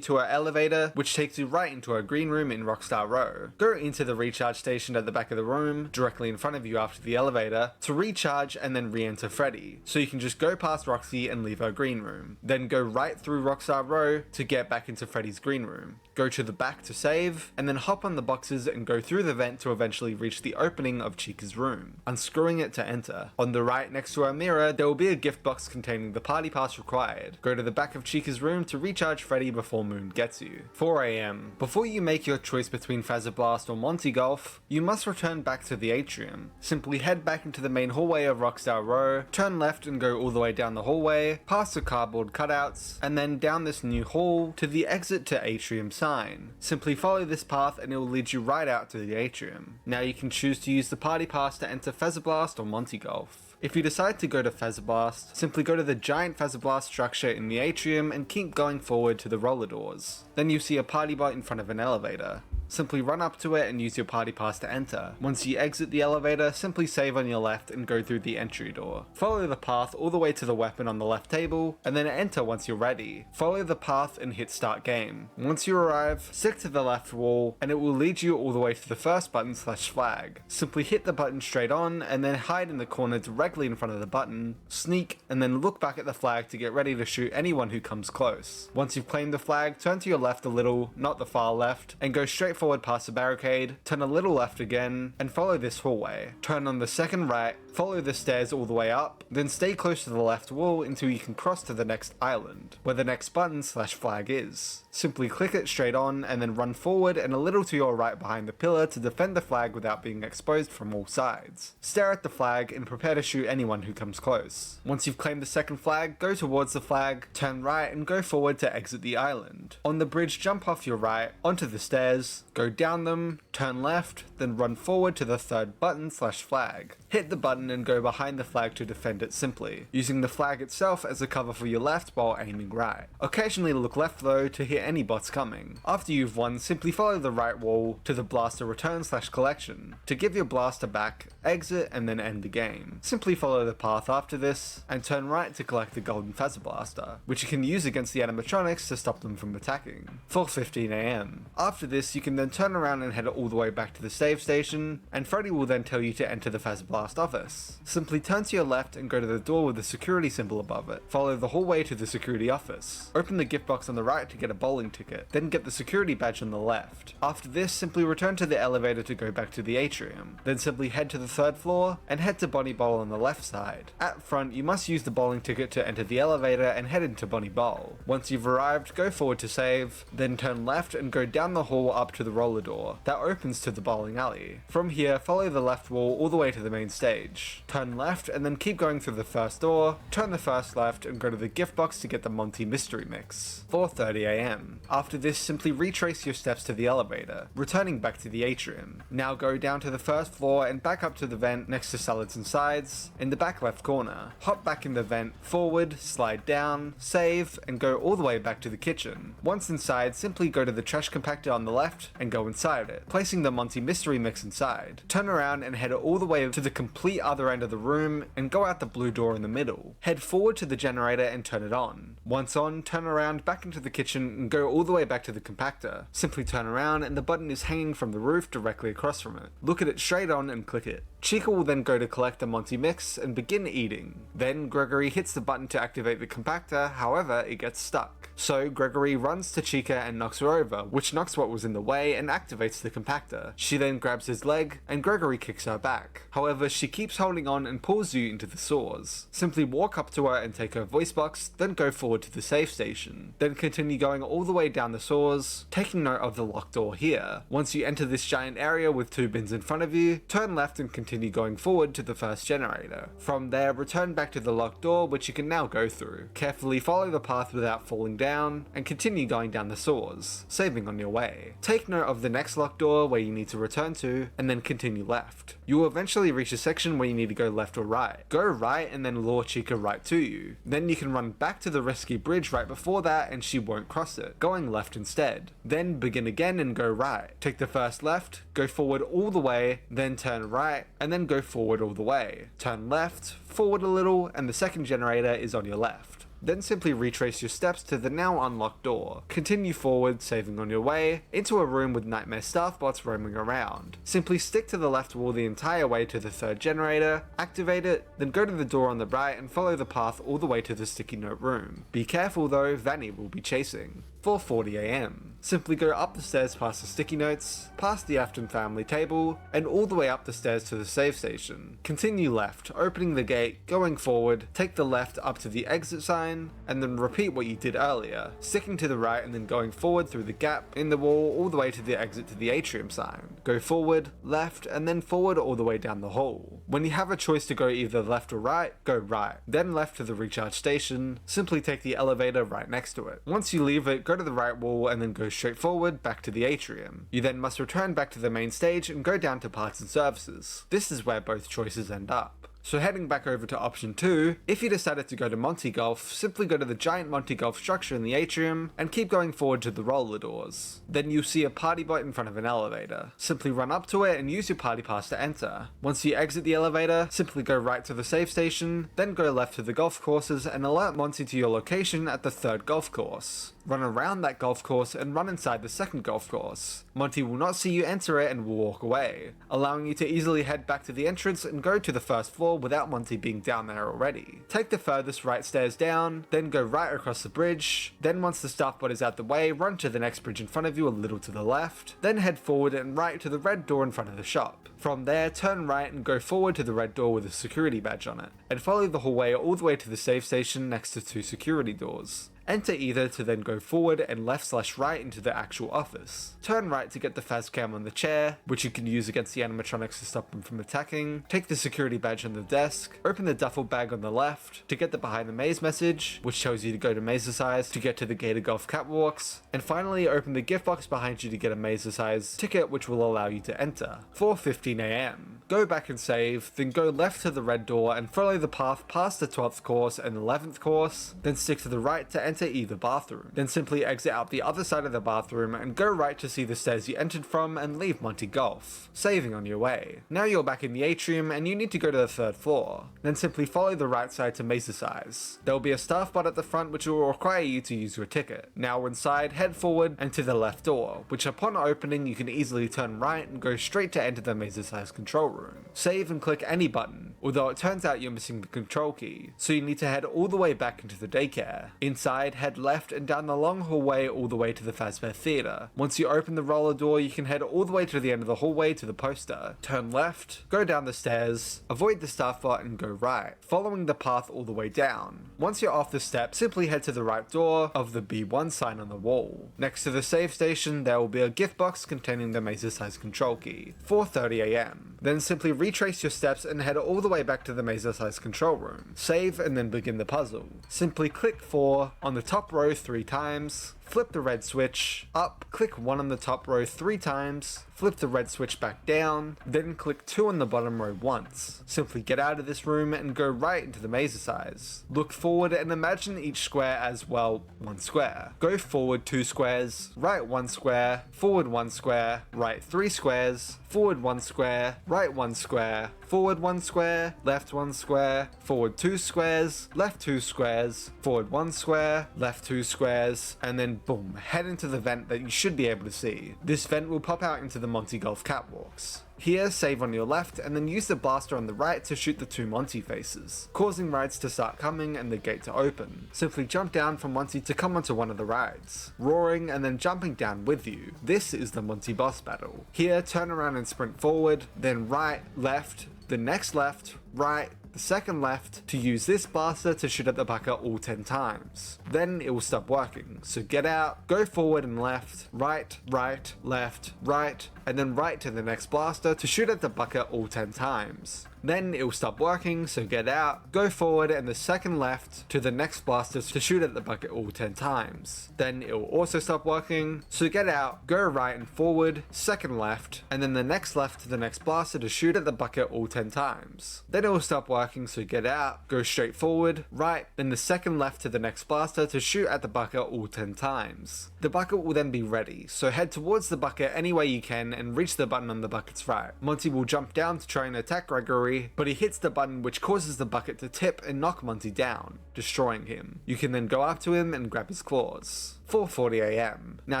to her elevator, which takes you right into her green room in Rockstar Row. Go into the recharge station at the back of the room, directly in front of you after the elevator, to recharge and then re-enter Freddy. So you can just go past Roxy and leave her green room. Then go right through Rockstar Row to get back into Freddy's green room. Go to the back to save, and then hop on the boxes and go through the vent to eventually reach the opening of Chica's room, unscrewing it to enter. On the right next to her mirror, there will be a gift box containing the party pass required. Go to the back of Chica's room to recharge Freddy before Moon gets you. 4 AM. Before you make your choice between Phaser Blast or Monty Golf, you must return back to the atrium. Simply head back into the main hallway of Rockstar Row, turn left and go all the way down the hallway, past the cardboard cutouts, and then down this new hall to the exit to atrium sign. Simply follow this path and it will lead you right out to the atrium. Now you can choose to use the party pass to enter Phaser Blast or Monty Golf. If you decide to go to Phaser Blast, simply go to the giant Phaser Blast structure in the atrium and keep going forward to the roller doors. Then you see a party bot in front of an elevator. Simply run up to it and use your party pass to enter. Once you exit the elevator, simply save on your left and go through the entry door. Follow the path all the way to the weapon on the left table, and then enter once you're ready. Follow the path and hit start game. Once you arrive, stick to the left wall, and it will lead you all the way to the first button / flag. Simply hit the button straight on, and then hide in the corner directly in front of the button, sneak, and then look back at the flag to get ready to shoot anyone who comes close. Once you've claimed the flag, turn to your left a little, not the far left, and go straight forward past the barricade, turn a little left again, and follow this hallway. Turn on the second right, follow the stairs all the way up, then stay close to the left wall until you can cross to the next island, where the next button / flag is. Simply click it straight on, and then run forward and a little to your right behind the pillar to defend the flag without being exposed from all sides. Stare at the flag and prepare to shoot anyone who comes close. Once you've claimed the second flag, go towards the flag, turn right and go forward to exit the island. On the bridge, jump off your right, onto the stairs, go down them, turn left, then run forward to the third button / flag. Hit the button and go behind the flag to defend it simply, using the flag itself as a cover for your left while aiming right. Occasionally look left though to hit any bots coming. After you've won, simply follow the right wall to the blaster return / collection. To give your blaster back, exit and then end the game. Simply follow the path after this, and turn right to collect the golden Phaser Blaster, which you can use against the animatronics to stop them from attacking. 4:15 AM. After this, you can then turn around and head all the way back to the save station, and Freddy will then tell you to enter the Phaser Blast office. Simply turn to your left and go to the door with the security symbol above it. Follow the hallway to the security office. Open the gift box on the right to get a bowling ticket, then get the security badge on the left. After this, simply return to the elevator to go back to the atrium. Then simply head to the third floor and head to Bonnie Bowl on the left side. At front, you must use the bowling ticket to enter the elevator and head into Bonnie Bowl. Once you've arrived, go forward to save, then turn left and go down the hall up to the roller door that opens to the bowling alley. From here, follow the left wall all the way to the main main stage. Turn left and then keep going through the first door, turn the first left and go to the gift box to get the Monty Mystery Mix. 4:30 AM. After this, simply retrace your steps to the elevator, returning back to the atrium. Now go down to the first floor and back up to the vent next to Salads and Sides in the back left corner. Hop back in the vent, forward, slide down, save, and go all the way back to the kitchen. Once inside, simply go to the trash compactor on the left and go inside it, placing the Monty Mystery Mix inside. Turn around and head all the way to the complete other end of the room and go out the blue door in the middle. Head forward to the generator and turn it on. Once on, turn around back into the kitchen and go all the way back to the compactor. Simply turn around and the button is hanging from the roof directly across from it. Look at it straight on and click it. Chica will then go to collect the Monty Mix and begin eating. Then Gregory hits the button to activate the compactor, however it gets stuck. So Gregory runs to Chica and knocks her over, which knocks what was in the way and activates the compactor. She then grabs his leg and Gregory kicks her back. However, she keeps holding on and pulls you into the saws. Simply walk up to her and take her voice box, then go forward to the safe station. Then continue going all the way down the saws, taking note of the locked door here. Once you enter this giant area with 2 bins in front of you, turn left and continue going forward to the first generator. From there, return back to the locked door, which you can now go through. Carefully follow the path without falling down, and continue going down the saws, saving on your way. Take note of the next locked door where you need to return to, and then continue left. You will eventually reach a section where you need to go left or right. Go right and then lure Chica right to you. Then you can run back to the risky bridge right before that and she won't cross it, going left instead. Then begin again and go right. Take the first left, go forward all the way, then turn right, and then go forward all the way. Turn left, forward a little, and the second generator is on your left. Then simply retrace your steps to the now unlocked door. Continue forward, saving on your way, into a room with nightmare staff bots roaming around. Simply stick to the left wall the entire way to the third generator, activate it, then go to the door on the right and follow the path all the way to the sticky note room. Be careful though, Vanny will be chasing. 4:40 AM. Simply go up the stairs past the sticky notes, past the Afton family table, and all the way up the stairs to the save station. Continue left, opening the gate, going forward, take the left up to the exit sign, and then repeat what you did earlier, sticking to the right and then going forward through the gap in the wall all the way to the exit to the atrium sign. Go forward, left, and then forward all the way down the hall. When you have a choice to go either left or right, go right, then left to the recharge station, simply take the elevator right next to it. Once you leave it, go to the right wall and then go straight forward back to the atrium. You then must return back to the main stage and go down to parts and services. This is where both choices end up. So heading back over to option 2, if you decided to go to Monty Golf, simply go to the giant Monty Golf structure in the atrium and keep going forward to the roller doors. Then you'll see a party bot in front of an elevator. Simply run up to it and use your party pass to enter. Once you exit the elevator, simply go right to the save station, then go left to the golf courses and alert Monty to your location at the third golf course. Run around that golf course and run inside the second golf course. Monty will not see you enter it and will walk away, allowing you to easily head back to the entrance and go to the first floor without Monty being down there already. Take the furthest right stairs down, then go right across the bridge, then once the staff bot is out the way, run to the next bridge in front of you a little to the left, then head forward and right to the red door in front of the shop. From there, turn right and go forward to the red door with a security badge on it, and follow the hallway all the way to the save station next to 2 security doors. Enter either to then go forward and left/right into the actual office. Turn right to get the Fazcam on the chair, which you can use against the animatronics to stop them from attacking. Take the security badge on the desk. Open the duffel bag on the left to get the behind the maze message, which tells you to go to Mazer-Size to get to the Gator Golf catwalks. And finally, open the gift box behind you to get a Mazer-Size ticket, which will allow you to enter. 4:15 AM. Go back and save, then go left to the red door and follow the path past the 12th course and 11th course, then stick to the right to enter either bathroom. Then simply exit out the other side of the bathroom and go right to see the stairs you entered from and leave Monty Golf, saving on your way. Now you're back in the atrium and you need to go to the 3rd floor. Then simply follow the right side to Mazer-Size. There will be a staff bot at the front which will require you to use your ticket. Now inside, head forward and to the left door, which upon opening you can easily turn right and go straight to enter the Mazer-Size control room. Save and click any button, although it turns out you're missing the control key, so you need to head all the way back into the daycare. Inside, head left and down the long hallway all the way to the Fazbear Theatre. Once you open the roller door, you can head all the way to the end of the hallway to the poster. Turn left, go down the stairs, avoid the staff bot and go right, following the path all the way down. Once you're off the steps, simply head to the right door of the B1 sign on the wall. Next to the save station, there will be a gift box containing the Mazer-Size control key. 4:30 AM. Then simply retrace your steps and head all the way back to the Mazer-sized control room. Save and then begin the puzzle. Simply click 4 on the top row 3 times, flip the red switch up, click 1 on the top row 3 times, flip the red switch back down, then click 2 on the bottom row once. Simply get out of this room and go right into the Mazer-size. Look forward and imagine each square as, well, one square. Go forward 2 squares, right 1 square, forward 1 square, right 3 squares, forward 1 square, right 1 square, forward 1 square, left 1 square, forward 2 squares, left 2 squares, forward 1 square, left 2 squares, and then boom, head into the vent that you should be able to see. This vent will pop out into the Monty Golf catwalks. Here, save on your left and then use the blaster on the right to shoot the 2 Monty faces, causing rides to start coming and the gate to open. Simply jump down from Monty to come onto one of the rides, roaring and then jumping down with you. This is the Monty boss battle. Here, turn around and sprint forward, then right, left, the next left, right, the second left to use this blaster to shoot at the bucket all 10 times. Then it will stop working, so get out, go forward and left, right, right, left, right, and then right to the next blaster to shoot at the bucket all 10 times. Then it will stop working, so get out, go forward and the second left to the next blaster to shoot at the bucket all 10 times. Then it will also stop working, so get out, go right and forward, second left, and then the next left to the next blaster to shoot at the bucket all 10 times. Then it will stop working, so get out, go straight forward, right, then the second left to the next blaster to shoot at the bucket all 10 times. The bucket will then be ready, so head towards the bucket any way you can and reach the button on the bucket's right. Monty will jump down to try and attack Gregory, but he hits the button which causes the bucket to tip and knock Monty down, destroying him. You can then go up to him and grab his claws. 4:40 AM. Now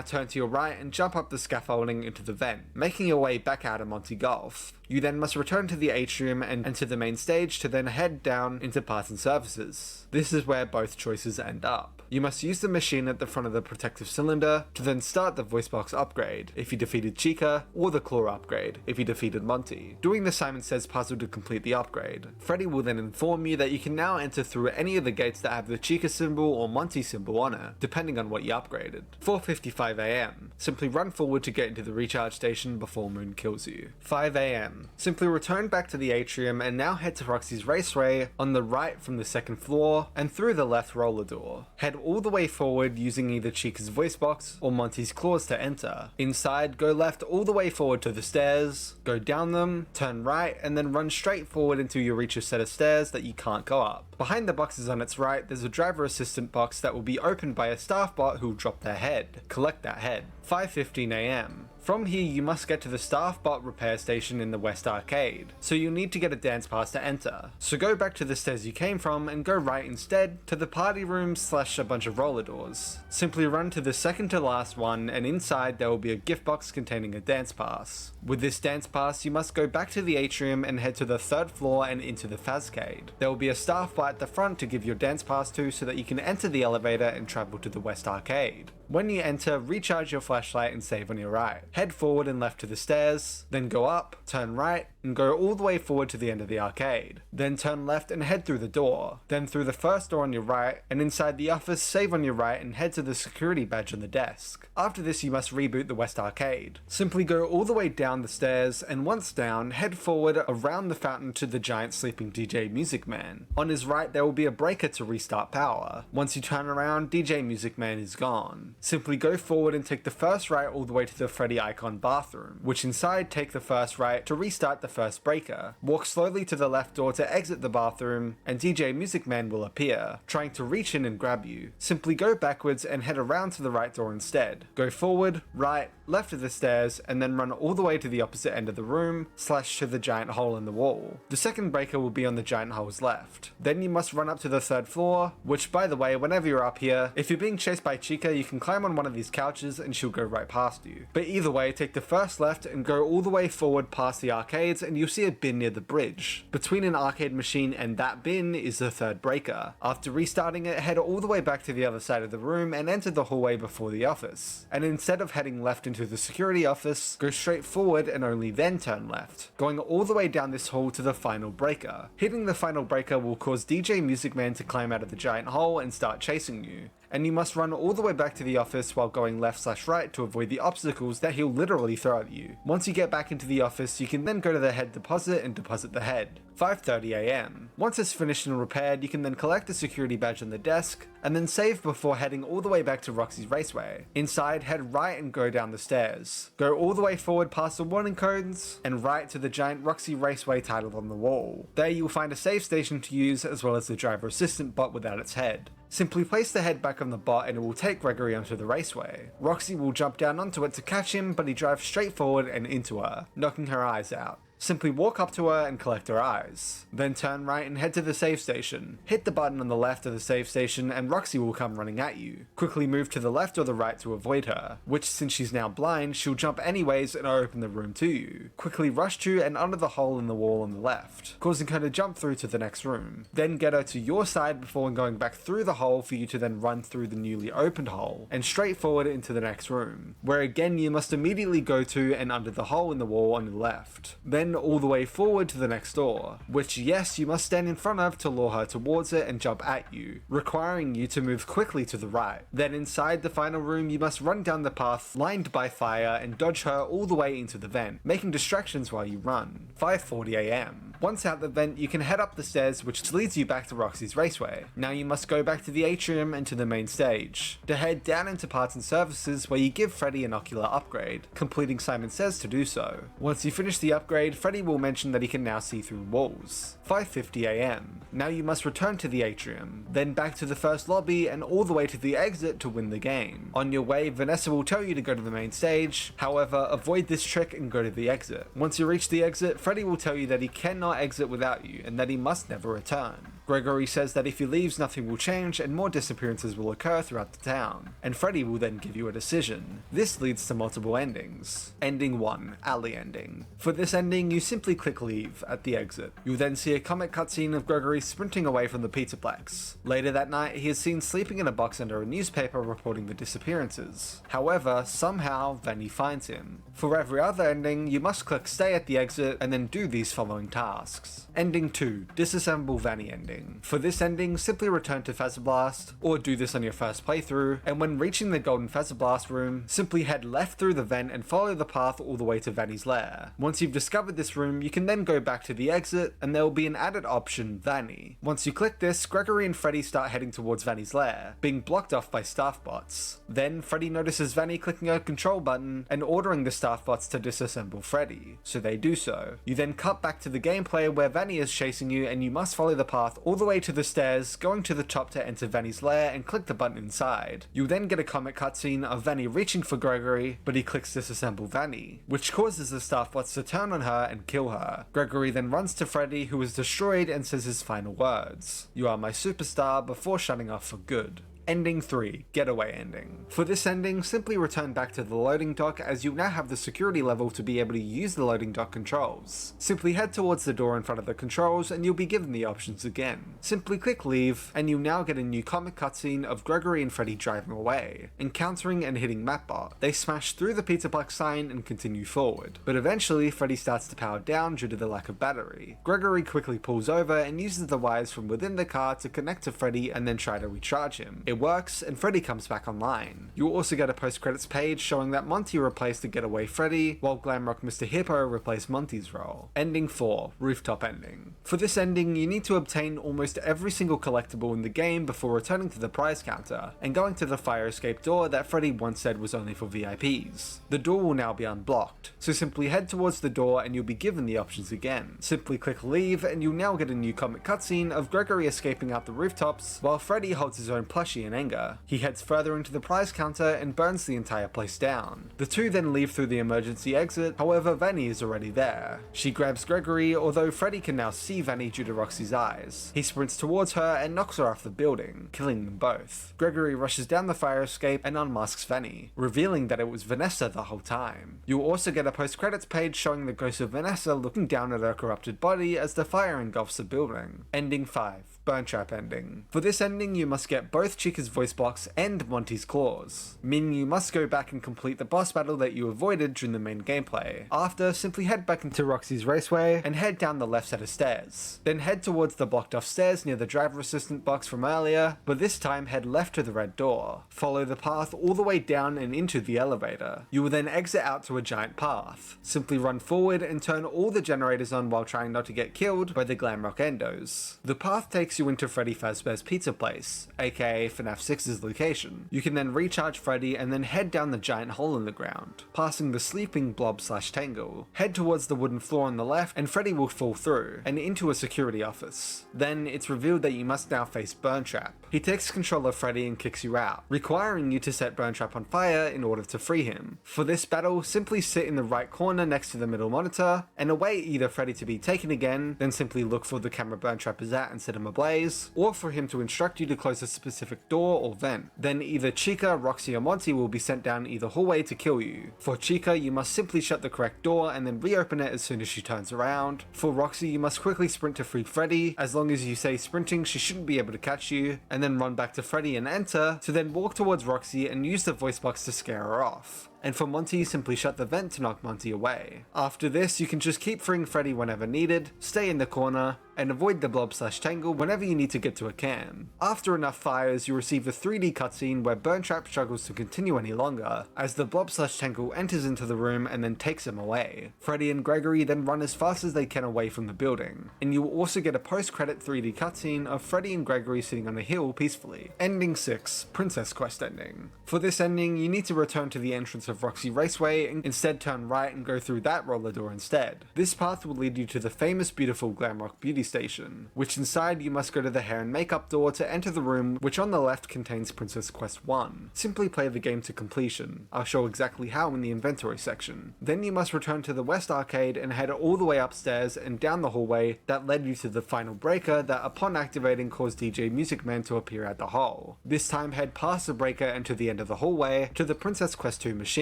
turn to your right and jump up the scaffolding into the vent, making your way back out of Monty Golf. You then must return to the atrium and to the main stage to then head down into parts and services. This is where both choices end up. You must use the machine at the front of the protective cylinder to then start the voice box upgrade if you defeated Chica, or the claw upgrade if you defeated Monty, doing the Simon Says puzzle to complete the upgrade. Freddy will then inform you that you can now enter through any of the gates that have the Chica symbol or Monty symbol on it, depending on what you upgraded. 4:55 AM. Simply run forward to get into the recharge station before Moon kills you. 5 AM. Simply return back to the atrium and now head to Roxy's Raceway on the right from the second floor and through the left roller door. Head all the way forward using either Chica's voice box or Monty's claws to enter. Inside, go left all the way forward to the stairs, go down them, turn right, and then run straight forward until you reach a set of stairs that you can't go up. Behind the boxes on its right, there's a driver assistant box that will be opened by a staff bot who'll drop their head. Collect that head. 5:15 AM. From here you must get to the staff bot repair station in the West Arcade, so you'll need to get a dance pass to enter. So go back to the stairs you came from and go right instead to the party room / a bunch of roller doors. Simply run to the second to last one and inside there will be a gift box containing a dance pass. With this dance pass you must go back to the atrium and head to the 3rd floor and into the Fazcade. There will be a staff bot at the front to give your dance pass to so that you can enter the elevator and travel to the West Arcade. When you enter, recharge your flashlight and save on your right. Head forward and left to the stairs, then go up, turn right, and go all the way forward to the end of the arcade. Then turn left and head through the door, then through the first door on your right, and inside the office, save on your right and head to the security badge on the desk. After this you must reboot the West Arcade. Simply go all the way down the stairs, and once down, head forward around the fountain to the giant sleeping DJ Music Man. On his right there will be a breaker to restart power. Once you turn around, DJ Music Man is gone. Simply go forward and take the first right all the way to the Freddy Icon bathroom, which inside take the first right to restart the first breaker. Walk slowly to the left door to exit the bathroom, and DJ Music Man will appear, trying to reach in and grab you. Simply go backwards and head around to the right door instead. Go forward, right, left of the stairs, and then run all the way to the opposite end of the room / to the giant hole in the wall. The second breaker will be on the giant hole's left. Then you must run up to the 3rd floor, which by the way, whenever you're up here, if you're being chased by Chica, you can climb on one of these couches and she'll go right past you. But either way, take the first left and go all the way forward past the arcades and you'll see a bin near the bridge. Between an arcade machine and that bin is the 3rd breaker. After restarting it, head all the way back to the other side of the room and enter the hallway before the office. And instead of heading left into the security office, go straight forward and only then turn left, going all the way down this hall to the final breaker. Hitting the final breaker will cause DJ Music Man to climb out of the giant hole and start chasing you. and you must run all the way back to the office while going left/right to avoid the obstacles that he'll literally throw at you. Once you get back into the office, you can then go to the head deposit and deposit the head. 5:30 AM. Once it's finished and repaired, you can then collect the security badge on the desk, and then save before heading all the way back to Roxy's Raceway. Inside, head right and go down the stairs. Go all the way forward past the warning cones, and right to the giant Roxy Raceway title on the wall. There you will find a save station to use, as well as the driver assistant bot without its head. Simply place the head back on the bot and it will take Gregory onto the raceway. Roxy will jump down onto it to catch him, but he drives straight forward and into her, knocking her eyes out. Simply walk up to her and collect her eyes. Then turn right and head to the save station. Hit the button on the left of the save station and Roxy will come running at you. Quickly move to the left or the right to avoid her, which since she's now blind, she'll jump anyways and open the room to you. Quickly rush to and under the hole in the wall on the left, causing her to jump through to the next room. Then get her to your side before going back through the hole for you to then run through the newly opened hole and straight forward into the next room, where again you must immediately go to and under the hole in the wall on the left. Then all the way forward to the next door, which yes, you must stand in front of to lure her towards it and jump at you, requiring you to move quickly to the right. Then inside the final room, you must run down the path lined by fire and dodge her all the way into the vent, making distractions while you run. 5:40 AM. Once out the vent, you can head up the stairs, which leads you back to Roxy's Raceway. Now you must go back to the atrium and to the main stage, to head down into parts and services where you give Freddy an ocular upgrade, completing Simon Says to do so. Once you finish the upgrade, Freddy will mention that he can now see through walls. 5:50 AM. Now you must return to the atrium, then back to the first lobby and all the way to the exit to win the game. On your way, Vanessa will tell you to go to the main stage, however, avoid this trick and go to the exit. Once you reach the exit, Freddy will tell you that he cannot exit without you and that he must never return. Gregory says that if he leaves, nothing will change and more disappearances will occur throughout the town, and Freddy will then give you a decision. This leads to multiple endings. Ending 1, alley ending. For this ending, you simply click leave at the exit. You'll then see a comic cutscene of Gregory sprinting away from the Pizzaplex. Later that night, he is seen sleeping in a box under a newspaper reporting the disappearances. However, somehow, Vanny finds him. For every other ending, you must click stay at the exit and then do these following tasks. Ending 2, disassemble Vanny ending. For this ending, simply return to Phazzoblast, or do this on your first playthrough, and when reaching the golden Phazzoblast room, simply head left through the vent and follow the path all the way to Vanny's lair. Once you've discovered this room, you can then go back to the exit, and there will be an added option, Vanny. Once you click this, Gregory and Freddy start heading towards Vanny's lair, being blocked off by staff bots. Then, Freddy notices Vanny clicking a control button and ordering the staff bots to disassemble Freddy, so they do so. You then cut back to the gameplay where Vanny is chasing you and you must follow the path all the way to the stairs, going to the top to enter Vanny's lair and click the button inside. You'll then get a comic cutscene of Vanny reaching for Gregory, but he clicks disassemble Vanny, which causes the staff bots to turn on her and kill her. Gregory then runs to Freddy, who is destroyed, and says his final words, "You are my superstar," before shutting off for good. Ending 3, getaway ending. For this ending, simply return back to the loading dock as you now have the security level to be able to use the loading dock controls. Simply head towards the door in front of the controls and you'll be given the options again. Simply click leave and you'll now get a new comic cutscene of Gregory and Freddy driving away, encountering and hitting Mapbot. They smash through the Pizzaplex sign and continue forward, but eventually Freddy starts to power down due to the lack of battery. Gregory quickly pulls over and uses the wires from within the car to connect to Freddy and then try to recharge him. It works and Freddy comes back online. You'll also get a post-credits page showing that Monty replaced the Getaway Freddy, while Glamrock Mr. Hippo replaced Monty's role. Ending 4, rooftop ending. For this ending, you need to obtain almost every single collectible in the game before returning to the prize counter, and going to the fire escape door that Freddy once said was only for VIPs. The door will now be unblocked, so simply head towards the door and you'll be given the options again. Simply click leave and you'll now get a new comic cutscene of Gregory escaping out the rooftops, while Freddy holds his own plushie in anger. He heads further into the prize counter and burns the entire place down. The two then leave through the emergency exit, however Vanny is already there. She grabs Gregory, although Freddy can now see Vanny due to Roxy's eyes. He sprints towards her and knocks her off the building, killing them both. Gregory rushes down the fire escape and unmasks Vanny, revealing that it was Vanessa the whole time. You'll also get a post-credits page showing the ghost of Vanessa looking down at her corrupted body as the fire engulfs the building. Ending 5, Burn Trap ending. For this ending, you must get both Chica's voice box and Monty's claws, meaning you must go back and complete the boss battle that you avoided during the main gameplay. After, simply head back into Roxy's Raceway and head down the left set of stairs. Then head towards the blocked off stairs near the driver assistant box from earlier, but this time head left to the red door. Follow the path all the way down and into the elevator. You will then exit out to a giant path. Simply run forward and turn all the generators on while trying not to get killed by the Glamrock Endos. The path takes you into Freddy Fazbear's Pizza Place, aka FNAF 6's location. You can then recharge Freddy and then head down the giant hole in the ground, passing the sleeping Blob/Tangle. Head towards the wooden floor on the left and Freddy will fall through, and into a security office. Then it's revealed that you must now face Burn Trap. He takes control of Freddy and kicks you out, requiring you to set Burn Trap on fire in order to free him. For this battle, simply sit in the right corner next to the middle monitor, and await either Freddy to be taken again, then simply look for the camera Burn Trap is at and set him ablaze, or for him to instruct you to close a specific door or vent. Then either Chica, Roxy or Monty will be sent down either hallway to kill you. For Chica, you must simply shut the correct door and then reopen it as soon as she turns around. For Roxy, you must quickly sprint to free Freddy. As long as you say sprinting, she shouldn't be able to catch you, and then run back to Freddy and enter, to then walk towards Roxy and use the voice box to scare her off. And for Monty, simply shut the vent to knock Monty away. After this, you can just keep freeing Freddy whenever needed, stay in the corner, and avoid the Blob/Tangle whenever you need to get to a cam. After enough fires, you receive a 3D cutscene where Burn Trap struggles to continue any longer, as the Blob/Tangle enters into the room and then takes him away. Freddy and Gregory then run as fast as they can away from the building, and you will also get a post-credit 3D cutscene of Freddy and Gregory sitting on a hill peacefully. Ending 6, Princess Quest ending. For this ending, you need to return to the entrance of Roxy Raceway and instead turn right and go through that roller door instead. This path will lead you to the famous beautiful Glamrock Beauty Station, which inside you must go to the hair and makeup door to enter the room, which on the left contains Princess Quest 1. Simply play the game to completion. I'll show exactly how in the inventory section. Then you must return to the West Arcade and head all the way upstairs and down the hallway that led you to the final breaker that upon activating caused DJ Music Man to appear at the hole. This time head past the breaker and to the end of the hallway to the Princess Quest 2 machine.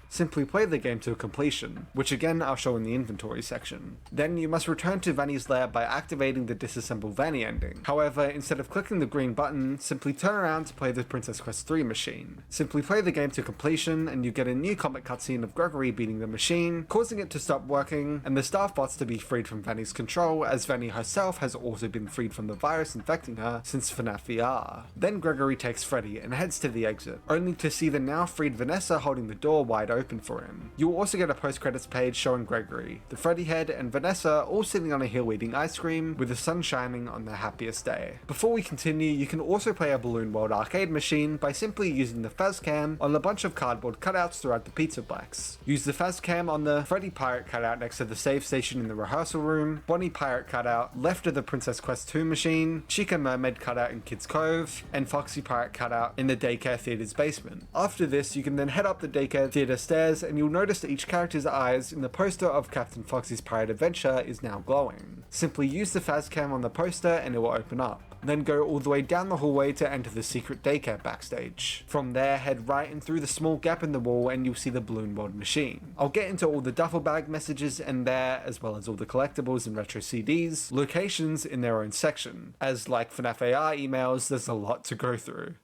Simply play the game to completion, which again I'll show in the inventory section. Then you must return to Vanny's lair by activating the Disassemble Vanny ending. However, instead of clicking the green button, simply turn around to play the Princess Quest 3 machine. Simply play the game to completion and you get a new comic cutscene of Gregory beating the machine, causing it to stop working, and the staff bots to be freed from Vanny's control, as Vanny herself has also been freed from the virus infecting her since FNAF VR. Then Gregory takes Freddy and heads to the exit, only to see the now freed Vanessa holding the door wide open for him. You will also get a post-credits page showing Gregory, the Freddy head, and Vanessa all sitting on a hill eating ice cream with the sun shining on their happiest day. Before we continue, you can also play a Balloon World arcade machine by simply using the Fazcam on a bunch of cardboard cutouts throughout the Pizza Plex. Use the Fazcam on the Freddy Pirate cutout next to the save station in the rehearsal room, Bonnie Pirate cutout left of the Princess Quest 2 machine, Chica Mermaid cutout in Kids Cove, and Foxy Pirate cutout in the daycare theater's basement. After this, you can then head up the daycare theater stairs and you'll notice that each character's eyes in the poster of Captain Foxy's Pirate Adventure is now glowing. Simply use the Fazcam on the poster and it will open up. Then go all the way down the hallway to enter the secret daycare backstage. From there, head right and through the small gap in the wall and you'll see the Balloon World machine. I'll get into all the duffel bag messages in there, as well as all the collectibles and retro CDs, locations in their own section, as like FNAF AR emails, there's a lot to go through.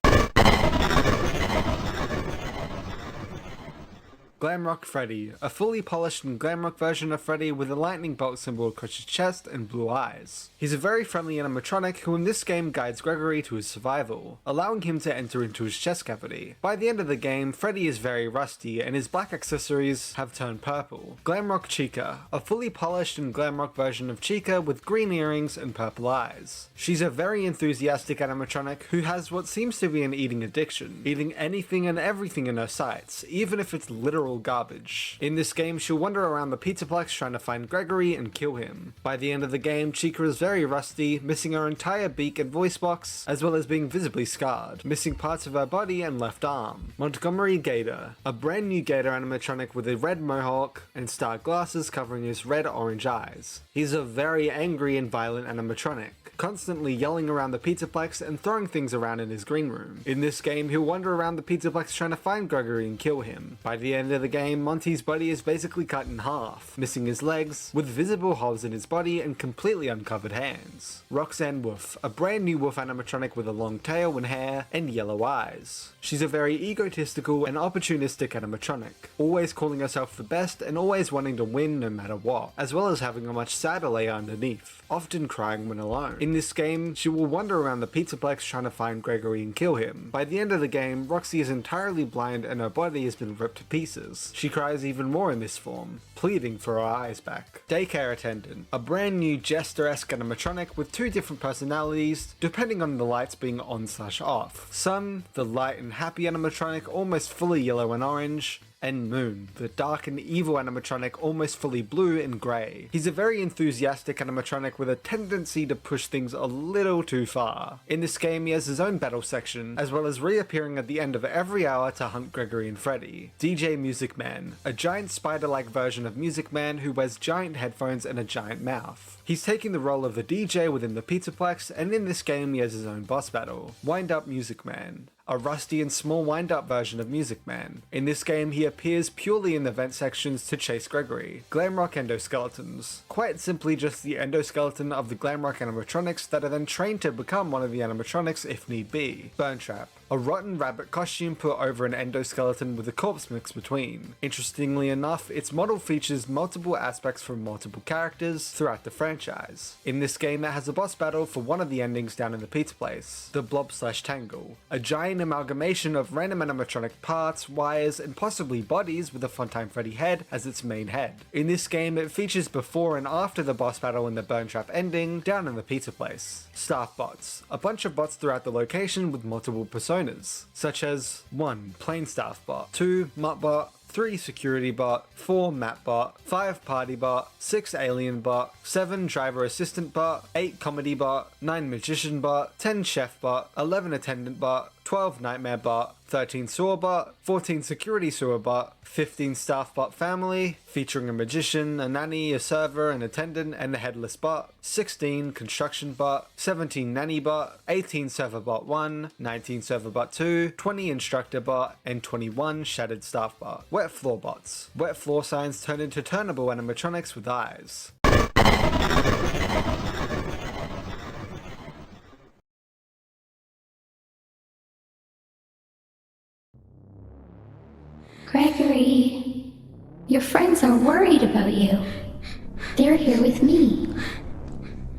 Glamrock Freddy, a fully polished and glamrock version of Freddy with a lightning bolt symbol across his chest and blue eyes. He's a very friendly animatronic who in this game guides Gregory to his survival, allowing him to enter into his chest cavity. By the end of the game, Freddy is very rusty and his black accessories have turned purple. Glamrock Chica, a fully polished and glamrock version of Chica with green earrings and purple eyes. She's a very enthusiastic animatronic who has what seems to be an eating addiction, eating anything and everything in her sights, even if it's literal garbage. In this game, she'll wander around the Pizzaplex trying to find Gregory and kill him. By the end of the game, Chica is very rusty, missing her entire beak and voice box, as well as being visibly scarred, missing parts of her body and left arm. Montgomery Gator, a brand new Gator animatronic with a red mohawk and star glasses covering his red-orange eyes. He's a very angry and violent animatronic. constantly yelling around the Pizzaplex and throwing things around in his green room. In this game, he'll wander around the Pizzaplex trying to find Gregory and kill him. By the end of the game, Monty's body is basically cut in half, missing his legs, with visible holes in his body and completely uncovered hands. Roxanne Wolf, a brand new wolf animatronic with a long tail and hair and yellow eyes. She's a very egotistical and opportunistic animatronic, always calling herself the best and always wanting to win no matter what, as well as having a much sadder layer underneath, often crying when alone. In this game, she will wander around the Pizzaplex trying to find Gregory and kill him. By the end of the game, Roxy is entirely blind and her body has been ripped to pieces. She cries even more in this form, pleading for her eyes back. Daycare Attendant, a brand new Jester-esque animatronic with two different personalities, depending on the lights being on/off. Sun, the light and happy animatronic, almost fully yellow and orange, and Moon, the dark and evil animatronic, almost fully blue and grey. He's a very enthusiastic animatronic with a tendency to push things a little too far. In this game, he has his own battle section, as well as reappearing at the end of every hour to hunt Gregory and Freddy. DJ Music Man, a giant spider-like version of Music Man who wears giant headphones and a giant mouth. He's taking the role of the DJ within the Pizzaplex, and in this game he has his own boss battle. Wind Up Music Man, a rusty and small wind-up version of Music Man. In this game, he appears purely in the vent sections to chase Gregory. Glamrock Endoskeletons. Quite simply just the endoskeleton of the Glamrock animatronics that are then trained to become one of the animatronics if need be. Burn Trap. A rotten rabbit costume put over an endoskeleton with a corpse mix between. Interestingly enough, its model features multiple aspects from multiple characters throughout the franchise. In this game, it has a boss battle for one of the endings down in the pizza place, the Blob/Tangle, a giant amalgamation of random animatronic parts, wires, and possibly bodies with a Funtime Freddy head as its main head. In this game, it features before and after the boss battle and the Burn Trap ending down in the pizza place. Staff bots, a bunch of bots throughout the location with multiple personas, such as 1. Plain Staff Bot, 2. Mutt Bot, 3. Security Bot, 4. Map Bot, 5. Party Bot, 6. Alien Bot, 7. Driver Assistant Bot, 8. Comedy Bot, 9. Magician Bot, 10. Chef Bot, 11. Attendant Bot, 12. Nightmare Bot, 13. Sewer Bot, 14. Security Sewer Bot, 15. Staff Bot Family, featuring a magician, a nanny, a server, an attendant, and a headless bot, 16. Construction Bot, 17. Nanny Bot, 18. Server Bot 1, 19. Server Bot 2, 20. Instructor Bot, and 21. Shattered Staff Bot. Wet Floor Bots. Wet floor signs turn into turnable animatronics with eyes. Gregory, your friends are worried about you. They're here with me.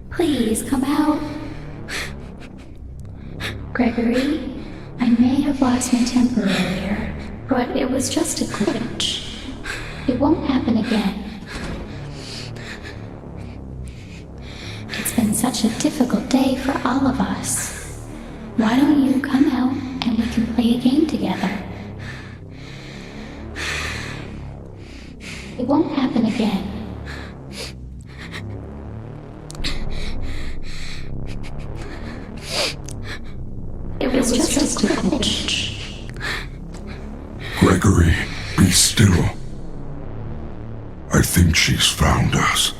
Please come out. Gregory, I may have lost my temper earlier, but it was just a glitch. It won't happen again. It's been such a difficult day for all of us. Why don't you come out and we can play a game together? It won't happen again. It was just a glitch. Gregory, be still. I think she's found us.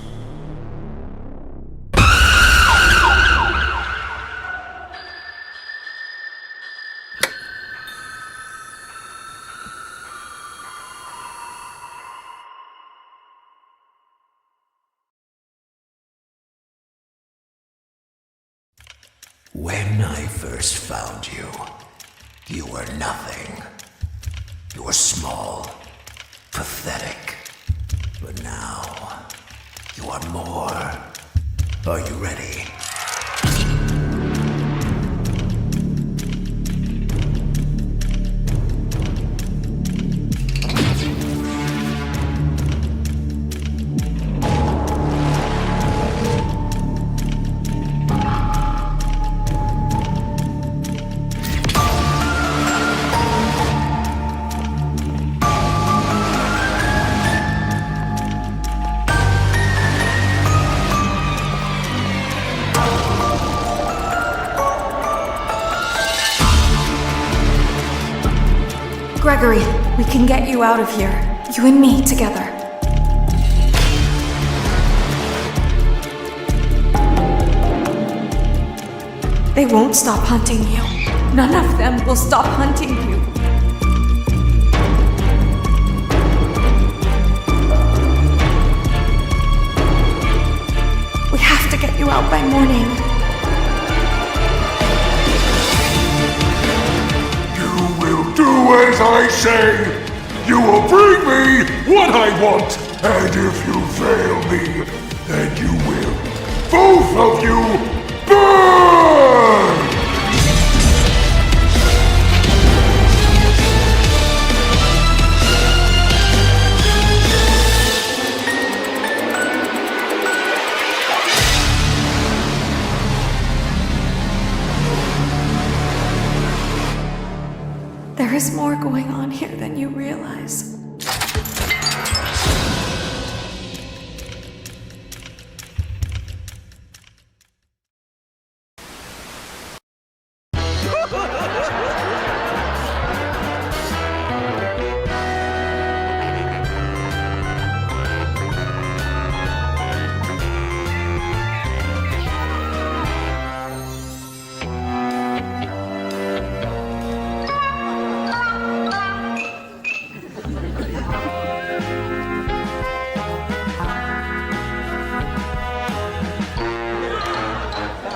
When I first found you, you were nothing. You were small, pathetic. But now, you are more. Are you ready? Gregory, we can get you out of here. You and me together. They won't stop hunting you. None of them will stop hunting you. We have to get you out by morning. You will do as I say. You will bring me what I want. And if you fail me, then you will, both of you, burn! There is more going on here than you realize.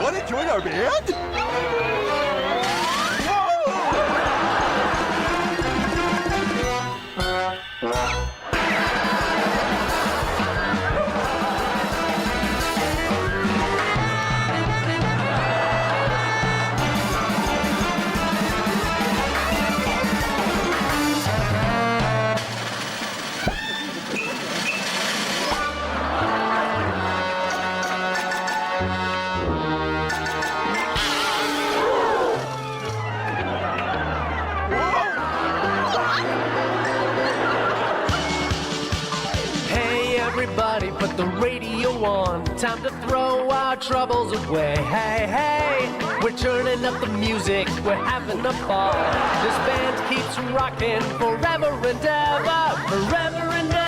Want to join our band? Everybody put the radio on. Time to throw our troubles away. Hey, hey, we're turning up the music. We're having a ball. This band keeps rocking forever and ever. Forever and ever.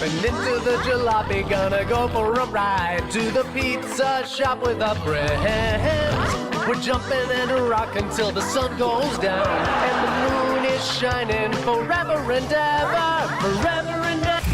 Into the jalopy, gonna go for a ride to the pizza shop with our friends. We're jumping and rocking till the sun goes down, and the moon is shining forever and ever, forever and ever.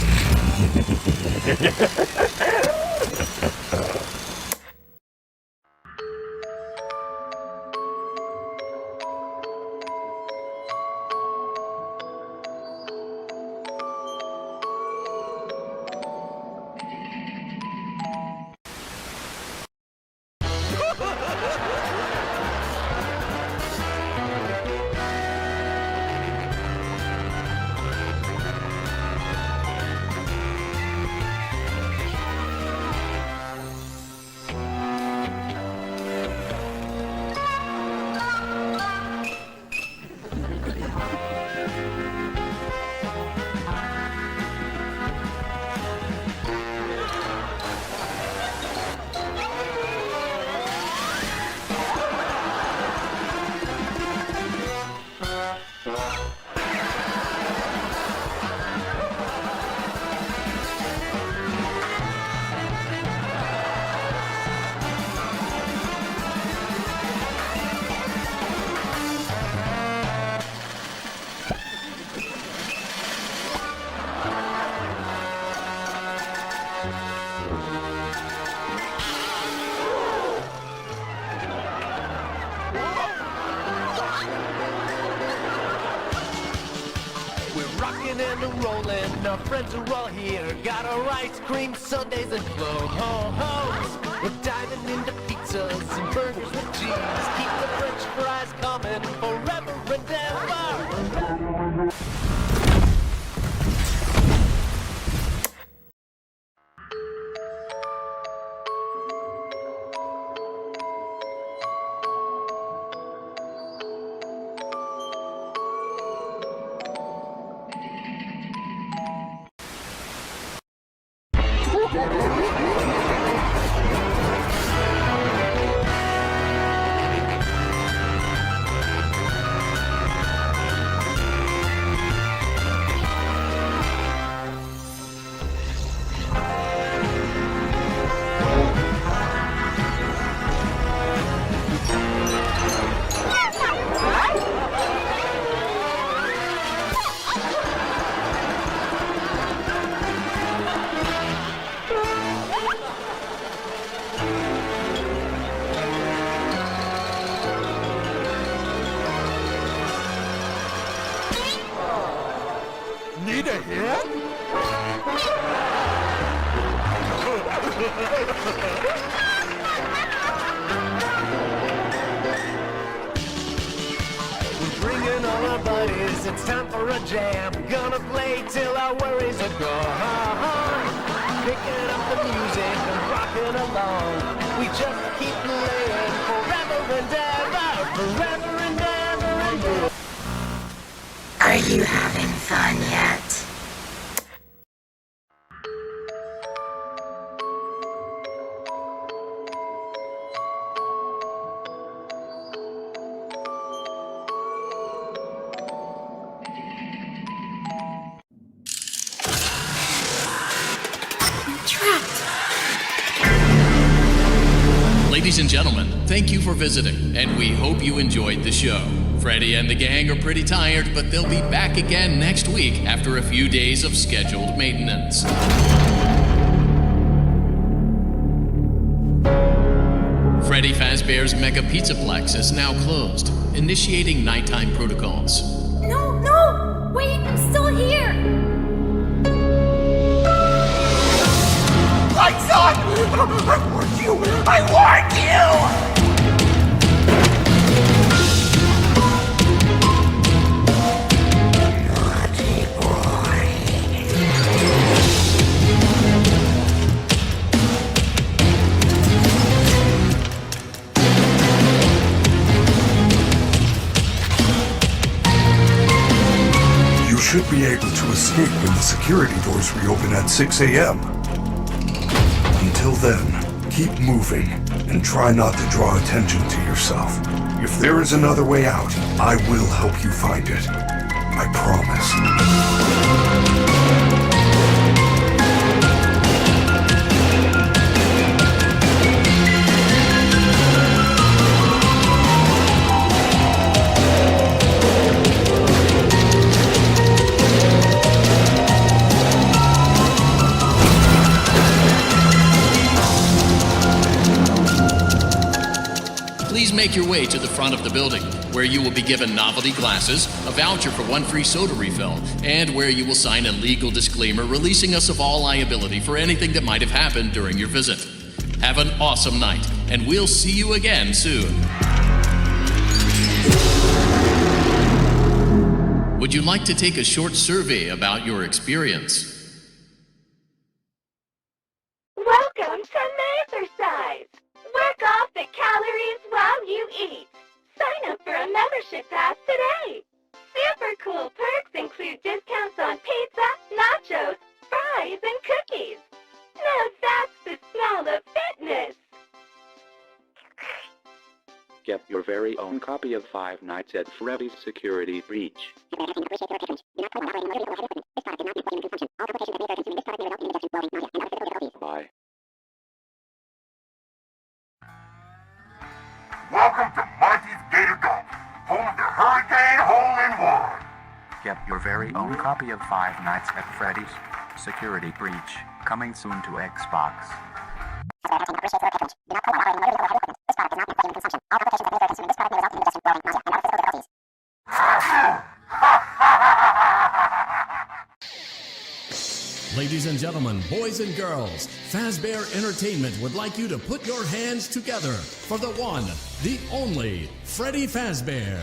rocking and a rolling. Our friends are all here. Got our ice cream sundaes and flow ho hos. We're diving into pizzas and burgers with cheese. Keep the French fries coming forever and ever. Need a hit? We're bringing all our buddies, it's time for a jam. Gonna play till our worries are gone. Picking up the music and rocking along. We just keep playing forever and ever, forever and ever and ever. Are you having fun yet? Ladies and gentlemen, thank you for visiting, and we hope you enjoyed the show. Freddy and the gang are pretty tired, but they'll be back again next week after a few days of scheduled maintenance. Freddy Fazbear's Mega Pizzaplex is now closed, initiating nighttime protocols. No, no! Wait, I'm still here! Lights on! I warned you! I warned you! Naughty boy. You should be able to escape when the security doors reopen at 6 a.m. Until then, keep moving and try not to draw attention to yourself. If there is another way out, I will help you find it. I promise. Please make your way to the front of the building, where you will be given novelty glasses, a voucher for one free soda refill, and where you will sign a legal disclaimer releasing us of all liability for anything that might have happened during your visit. Have an awesome night, and we'll see you again soon. Would you like to take a short survey about your experience? Welcome to Exercise! Work off the calories while you eat. Sign up for a membership pass today. Super cool perks include discounts on pizza, nachos, fries, and cookies. Now that's the smell of fitness. Get your very own copy of Five Nights at Freddy's Security Breach. Bye. Welcome to Monty's Gator Golf, home of the Hurricane Hole-in-One. Get your very own copy of Five Nights at Freddy's Security Breach. Coming soon to Xbox. Ladies and gentlemen, boys and girls, Fazbear Entertainment would like you to put your hands together for the one, the only, Freddy Fazbear.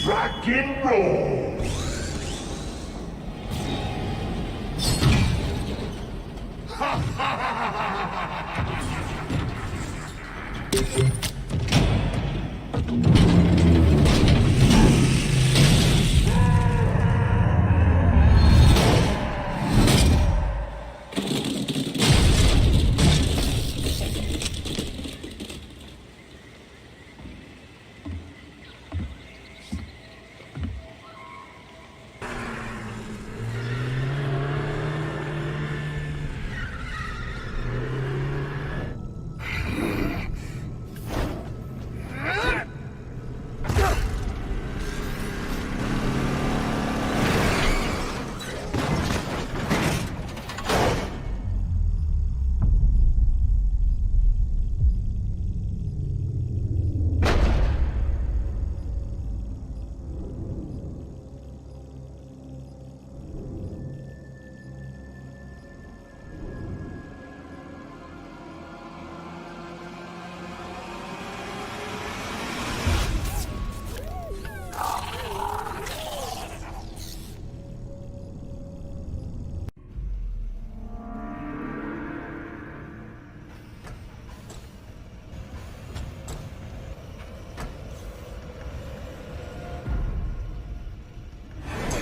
Rock and roll!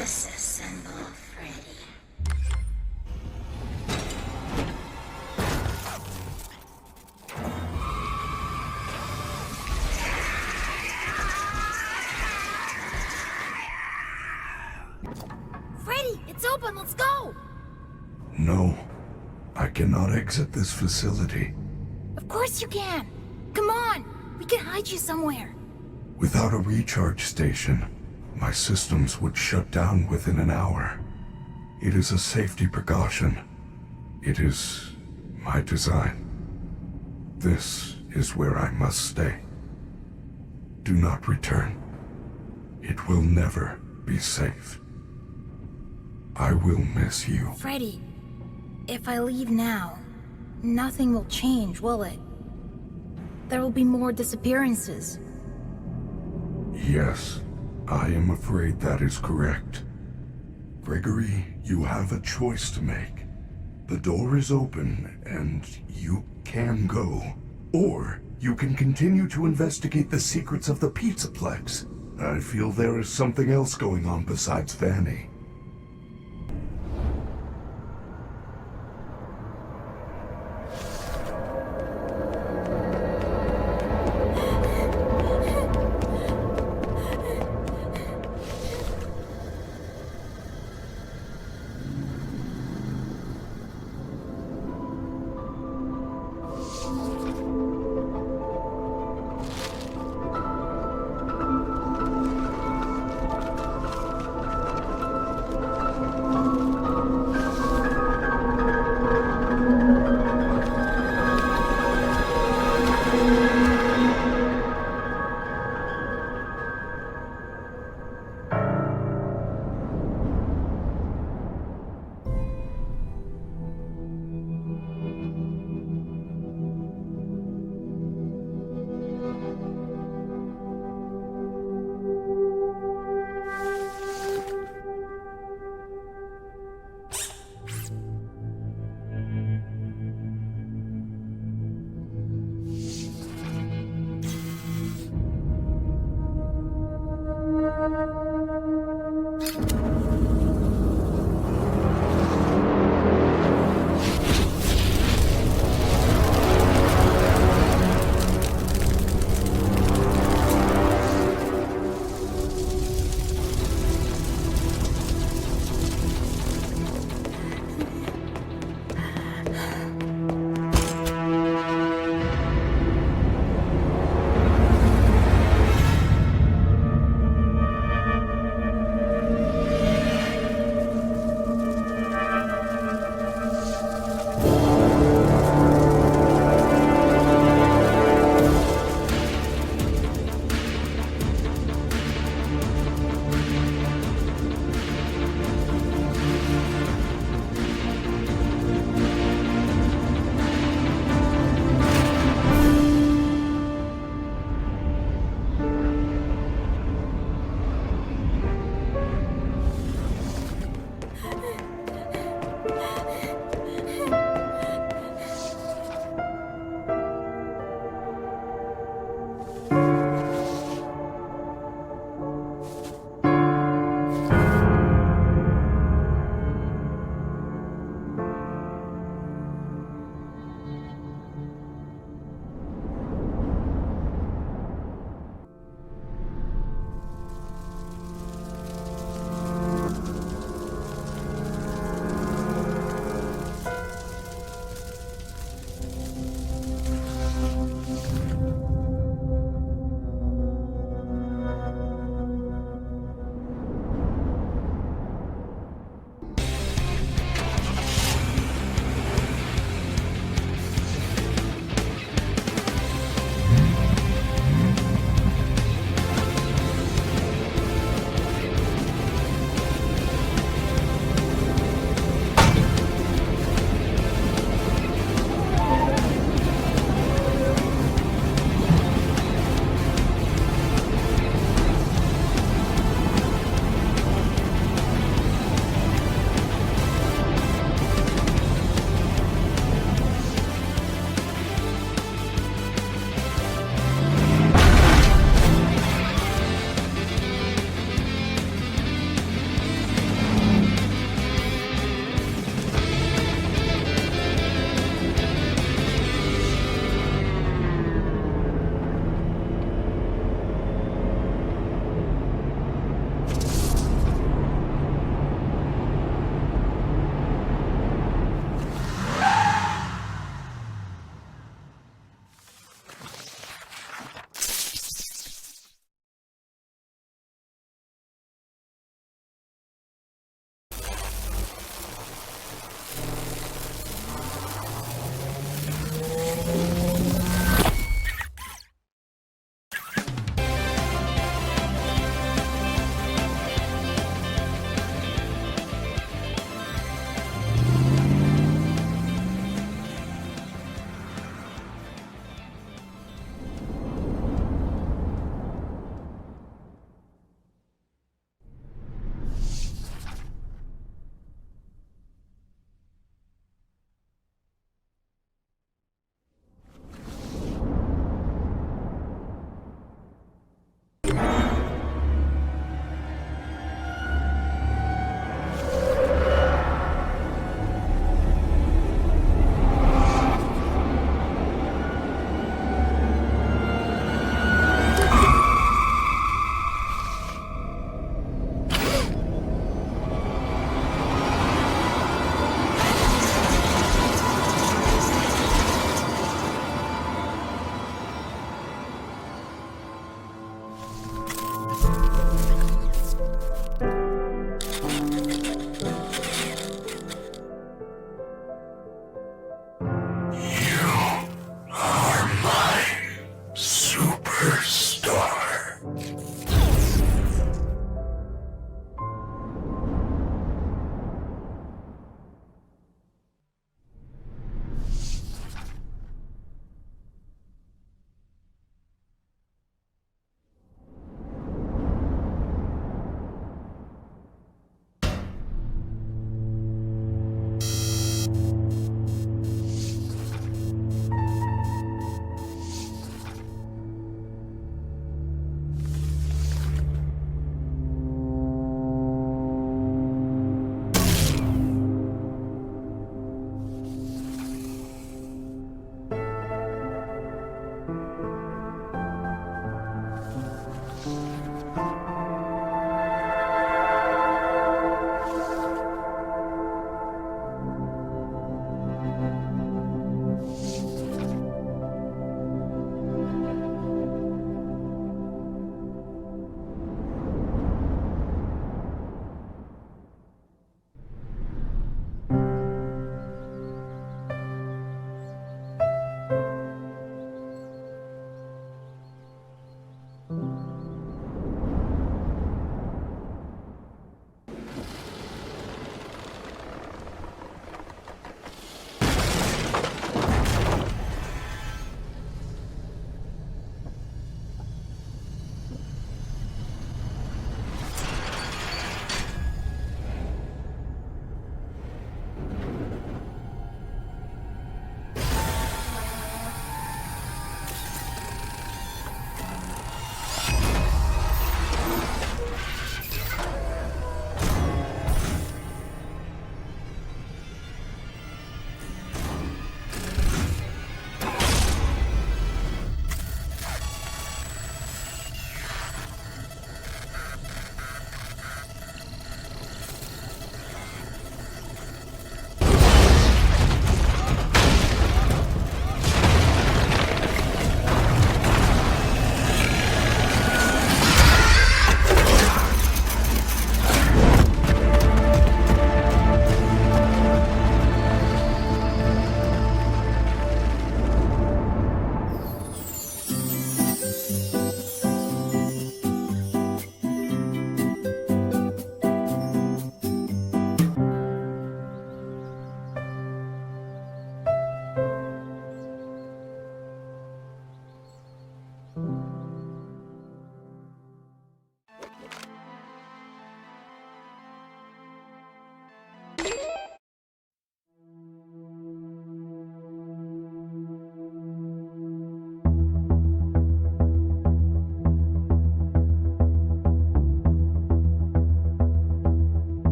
Disassemble Freddy. Freddy, it's open, let's go! No, I cannot exit this facility. Of course you can! Come on, we can hide you somewhere. Without a recharge station, my systems would shut down within an hour. It is a safety precaution. It is My design. This is where I must stay. Do not return. It will never be safe. I will miss you. Freddy, if I leave now, nothing will change, will it? There will be more disappearances. Yes, I am afraid that is correct. Gregory, you have a choice to make. The door is open, and you can go. Or you can continue to investigate the secrets of the Pizzaplex. I feel there is something else going on besides Vanny.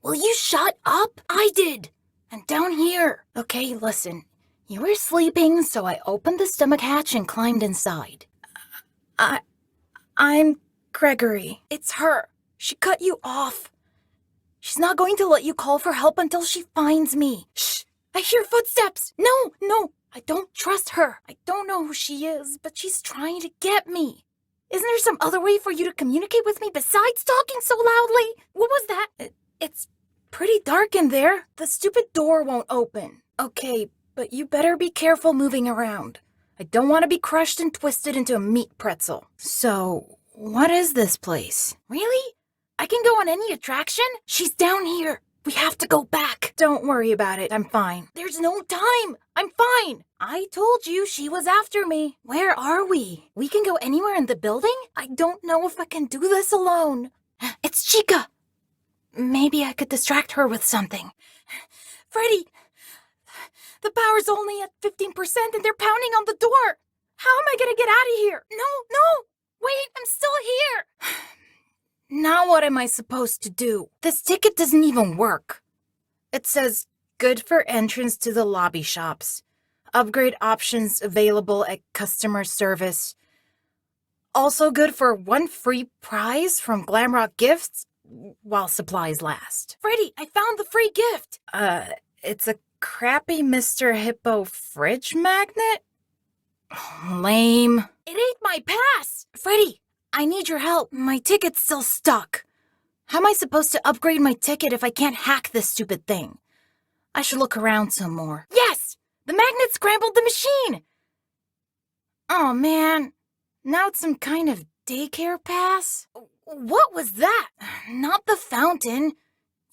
Will you shut up? I did! And down here. Okay, listen. You were sleeping, so I opened the stomach hatch and climbed inside. I'm Gregory. It's her. She cut you off. She's not going to let you call for help until she finds me. Shh! I hear footsteps! No! I don't trust her. I don't know who she is, but she's trying to get me. Isn't there some other way for you to communicate with me besides talking so loudly? What was that? It's pretty dark in there. The stupid door won't open. Okay, but you better be careful moving around. I don't want to be crushed and twisted into a meat pretzel. So, what is this place? Really? I can go on any attraction? She's down here. We have to go back. Don't worry about it. I'm fine. There's no time. I'm fine. I told you she was after me. Where are we? We can go anywhere in the building? I don't know if I can do this alone. It's Chica. Maybe I could distract her with something. Freddy, the power's only at 15% and they're pounding on the door. How am I gonna get out of here? No, wait, I'm still here. Now what am I supposed to do? This ticket doesn't even work. It says, good for entrance to the lobby shops. Upgrade options available at customer service. Also good for 1 free prize from Glamrock Gifts while supplies last. Freddy, I found the free gift. It's a crappy Mr. Hippo fridge magnet? Lame. It ate my pass! Freddy, I need your help. My ticket's still stuck. How am I supposed to upgrade my ticket if I can't hack this stupid thing? I should look around some more. Yes! The magnet scrambled the machine! Oh man, now it's some kind of daycare pass? What was that? Not the fountain.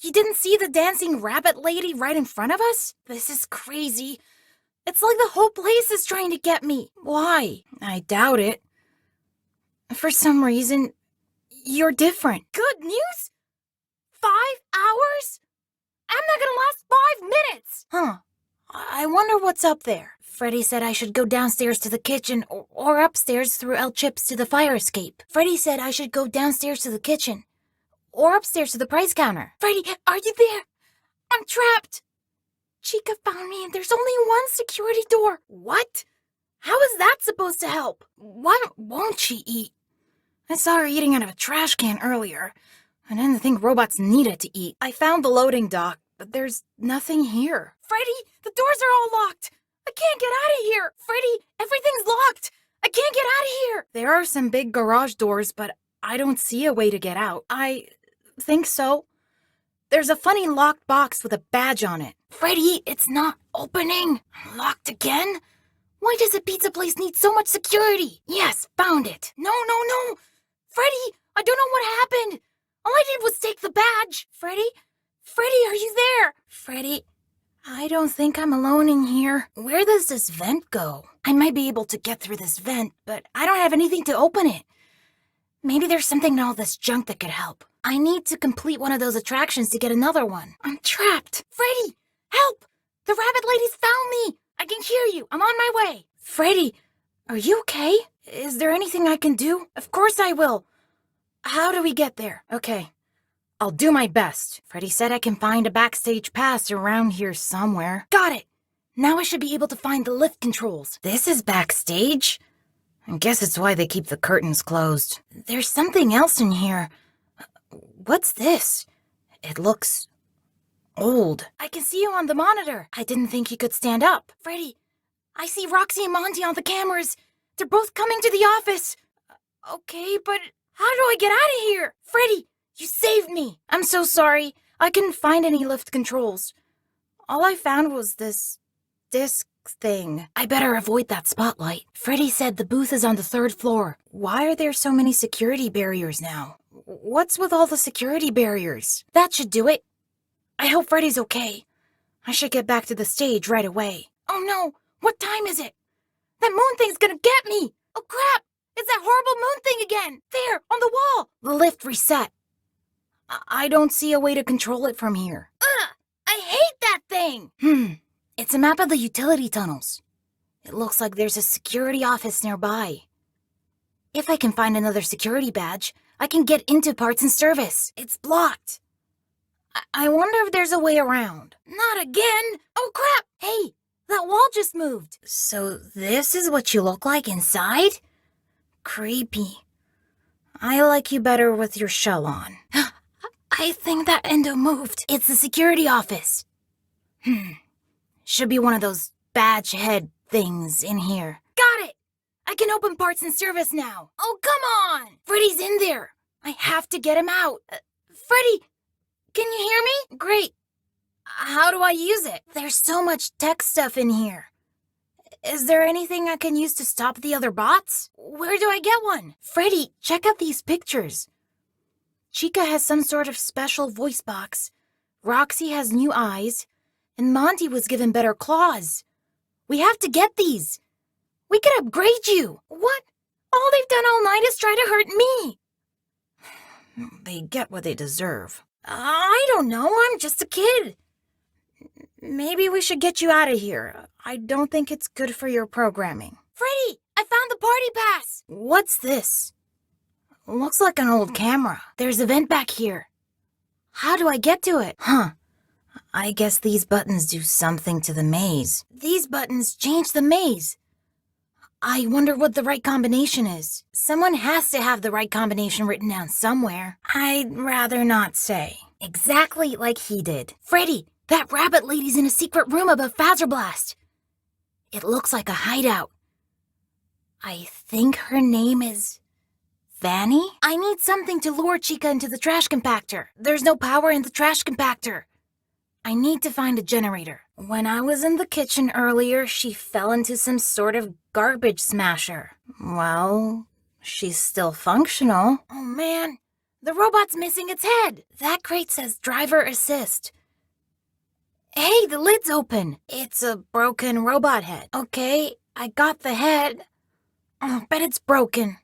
You didn't see the dancing rabbit lady right in front of us? This is crazy. It's like the whole place is trying to get me. Why? I doubt it. For some reason, you're different. Good news? 5 hours? I'm not gonna last 5 minutes! Huh. I wonder what's up there. Freddy said I should go downstairs to the kitchen or upstairs through El Chips to the fire escape. Freddy said I should go downstairs to the kitchen or upstairs to the price counter. Freddy, are you there? I'm trapped. Chica found me and there's only 1 security door. What? How is that supposed to help? Why won't she eat? I saw her eating out of a trash can earlier. I didn't think robots needed to eat. I found the loading dock, but there's nothing here. Freddy, the doors are all locked. I can't get out of here. Freddy, everything's locked. I can't get out of here. There are some big garage doors, but I don't see a way to get out. I think so. There's a funny locked box with a badge on it. Freddy, it's not opening. Locked again? Why does a pizza place need so much security? Yes, found it. No. Freddy, I don't know what happened. All I did was take the badge. Freddy, are you there? Freddy, I don't think I'm alone in here. Where does this vent go? I might be able to get through this vent, but I don't have anything to open it. Maybe there's something in all this junk that could help. I need to complete one of those attractions to get another one. I'm trapped. Freddy, help! The rabbit lady's found me. I can hear you. I'm on my way. Freddy, are you okay? Is there anything I can do? Of course I will. How do we get there? Okay. I'll do my best. Freddy said I can find a backstage pass around here somewhere. Got it! Now I should be able to find the lift controls. This is backstage? I guess it's why they keep the curtains closed. There's something else in here. What's this? It looks old. I can see you on the monitor. I didn't think you could stand up. Freddy, I see Roxy and Monty on the cameras. They're both coming to the office. Okay, but how do I get out of here? Freddy, you saved me. I'm so sorry. I couldn't find any lift controls. All I found was this disc thing. I better avoid that spotlight. Freddy said the booth is on the 3rd floor. Why are there so many security barriers now? What's with all the security barriers? That should do it. I hope Freddy's okay. I should get back to the stage right away. Oh no! What time is it? That moon thing's gonna get me! Oh crap! It's that horrible moon thing again! There, on the wall! The lift reset. I don't see a way to control it from here. Ugh! I hate that thing! It's a map of the utility tunnels. It looks like there's a security office nearby. If I can find another security badge, I can get into parts and service. It's blocked. I wonder if there's a way around. Not again! Oh crap! Hey, that wall just moved. So this is what you look like inside? Creepy. I like you better with your shell on. I think that endo moved. It's the security office. Should be one of those badge head things in here. Got it! I can open parts and service now. Oh, come on! Freddy's in there. I have to get him out. Freddy, can you hear me? Great. How do I use it? There's so much tech stuff in here. Is there anything I can use to stop the other bots? Where do I get one? Freddy, check out these pictures. Chica has some sort of special voice box. Roxy has new eyes. And Monty was given better claws. We have to get these. We could upgrade you. What? All they've done all night is try to hurt me. They get what they deserve. I don't know. I'm just a kid. Maybe we should get you out of here. I don't think it's good for your programming. Freddy, I found the party pass. What's this? Looks like an old camera. There's a vent back here. How do I get to it? I guess these buttons do something to the maze. These buttons change the maze. I wonder what the right combination is. Someone has to have the right combination written down somewhere. I'd rather not say. Exactly like he did. Freddy, that rabbit lady's in a secret room above Fazerblast. It looks like a hideout. I think her name is Fanny? I need something to lure Chica into the trash compactor. There's no power in the trash compactor. I need to find a generator. When I was in the kitchen earlier, she fell into some sort of garbage smasher. Well, she's still functional. Oh man, the robot's missing its head. That crate says driver assist. Hey, the lid's open. It's a broken robot head. Okay, I got the head. Oh, bet it's broken.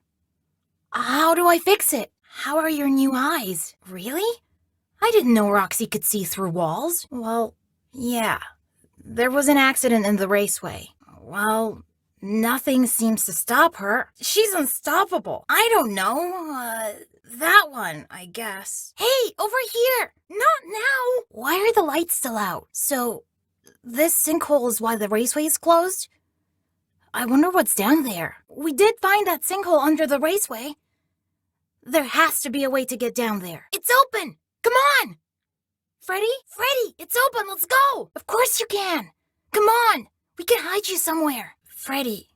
How do I fix it? How are your new eyes? Really? I didn't know Roxy could see through walls. Well, yeah. There was an accident in the raceway. Well, nothing seems to stop her. She's unstoppable. I don't know. That one, I guess. Hey, over here! Not now! Why are the lights still out? So, this sinkhole is why the raceway is closed? I wonder what's down there. We did find that sinkhole under the raceway. There has to be a way to get down there. It's open! Come on! Freddy? Freddy, it's open, let's go! Of course you can! Come on! We can hide you somewhere. Freddy,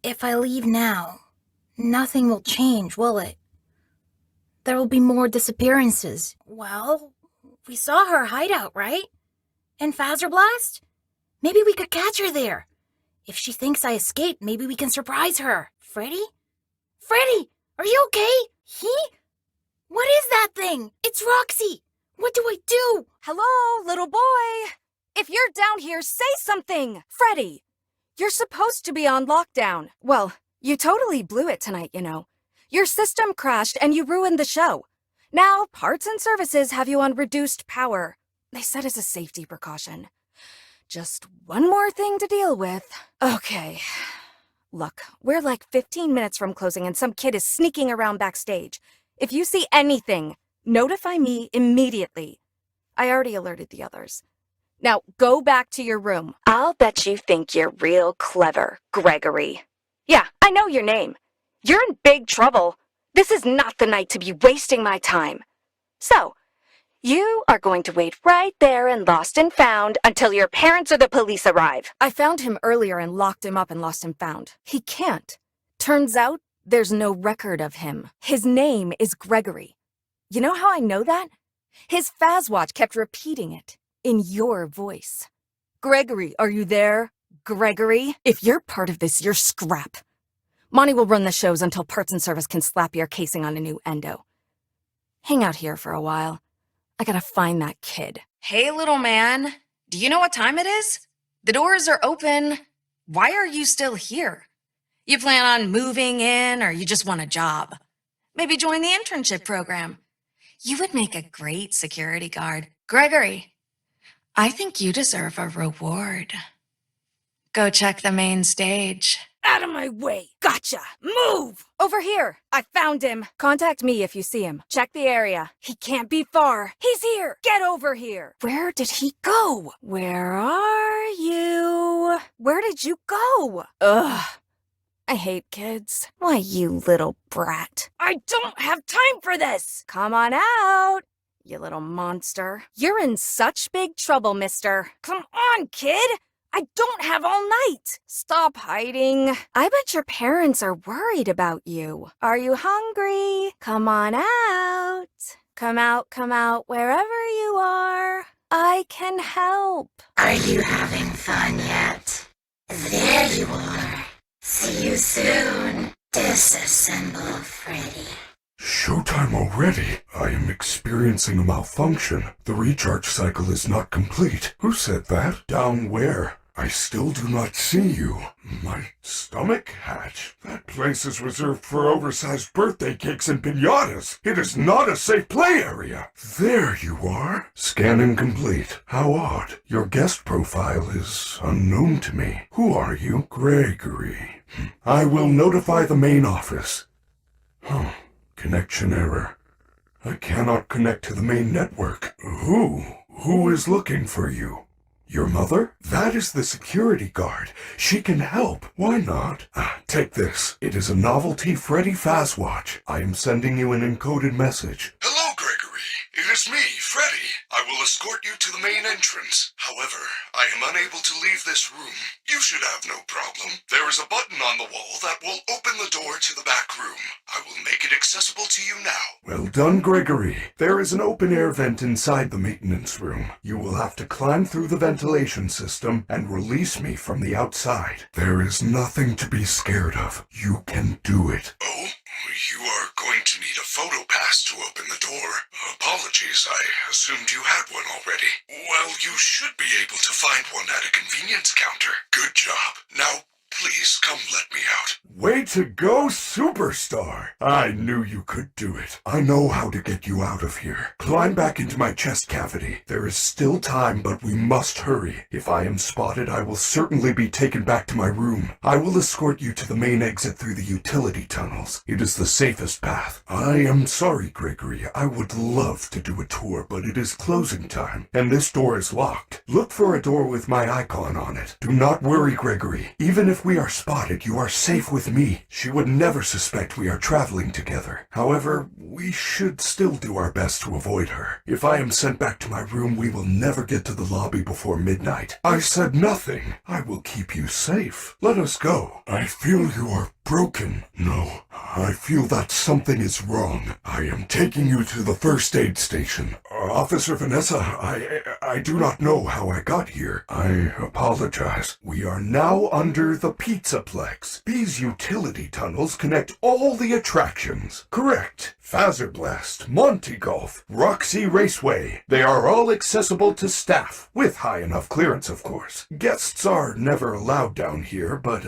if I leave now, nothing will change, will it? There will be more disappearances. Well, we saw her hideout, right? In Fazerblast? Maybe we could catch her there. If she thinks I escaped, maybe we can surprise her. Freddy? Freddy, are you okay? What is that thing? It's Roxy. What do I do? Hello, little boy. If you're down here, say something. Freddy, you're supposed to be on lockdown. Well, you totally blew it tonight, you know. Your system crashed and you ruined the show. Now, parts and services have you on reduced power. They said as a safety precaution. Just one more thing to deal with. Okay. Look, we're like 15 minutes from closing and some kid is sneaking around backstage. If you see anything, notify me immediately. I already alerted the others. Now, go back to your room. I'll bet you think you're real clever, Gregory. Yeah, I know your name. You're in big trouble. This is not the night to be wasting my time. So, you are going to wait right there in Lost and Found until your parents or the police arrive. I found him earlier and locked him up in Lost and Found. He can't. Turns out, there's no record of him. His name is Gregory. You know how I know that? His Fazwatch kept repeating it in your voice. Gregory, are you there? Gregory? If you're part of this, you're scrap. Monty will run the shows until parts and service can slap your casing on a new endo. Hang out here for a while. I gotta find that kid. Hey, little man. Do you know what time it is? The doors are open. Why are you still here? You plan on moving in or you just want a job? Maybe join the internship program. You would make a great security guard. Gregory, I think you deserve a reward. Go check the main stage. Out of my way! Gotcha! Move! Over here! I found him! Contact me if you see him. Check the area. He can't be far. He's here! Get over here! Where did he go? Where are you? Where did you go? Ugh. I hate kids. Why, you little brat. I don't have time for this! Come on out! You little monster. You're in such big trouble, mister. Come on, kid! I don't have all night! Stop hiding. I bet your parents are worried about you. Are you hungry? Come on out. Come out, wherever you are. I can help. Are you having fun yet? There you are. See you soon. Disassemble Freddy. Showtime already? I am experiencing a malfunction. The recharge cycle is not complete. Who said that? Down where? I still do not see you. My stomach hatch? That place is reserved for oversized birthday cakes and piñatas. It is not a safe play area. There you are. Scanning complete. How odd. Your guest profile is unknown to me. Who are you? Gregory. I will notify the main office. Connection error. I cannot connect to the main network. Who is looking for you? Your mother? That is the security guard. She can help. Why not? Take this. It is a novelty Freddy Fazwatch. I am sending you an encoded message. Hello, Gregory. It is me, Freddy. I will escort you to the main entrance. However, I am unable to leave this room. You should have no problem. There is a button on the wall that will open the door to the back room. I will make it accessible to you now. Well done, Gregory. There is an open-air vent inside the maintenance room. You will have to climb through the ventilation system and release me from the outside. There is nothing to be scared of. You can do it. Oh? You are going to need a photo pass to open the door. Apologies, I assumed you had one already. Well, you should be able to find one at a convenience counter. Good job. Now, please come let me out. Way to go, superstar! I knew you could do it. I know how to get you out of here. Climb back into my chest cavity. There is still time, but we must hurry. If I am spotted, I will certainly be taken back to my room. I will escort you to the main exit through the utility tunnels. It is the safest path. I am sorry, Gregory. I would love to do a tour, but it is closing time, and this door is locked. Look for a door with my icon on it. Do not worry, Gregory. Even if we are spotted, you are safe with me. She would never suspect we are traveling together. However, we should still do our best to avoid her. If I am sent back to my room, we will never get to the lobby before midnight. I said nothing. I will keep you safe. Let us go. I feel you are broken. No, I feel that something is wrong. I am taking you to the first aid station. Officer Vanessa, I do not know how I got here. I apologize. We are now under the Pizzaplex. These utility tunnels connect all the attractions. Correct. Fazerblast, Monty Golf, Roxy Raceway. They are all accessible to staff, with high enough clearance, of course. Guests are never allowed down here, but,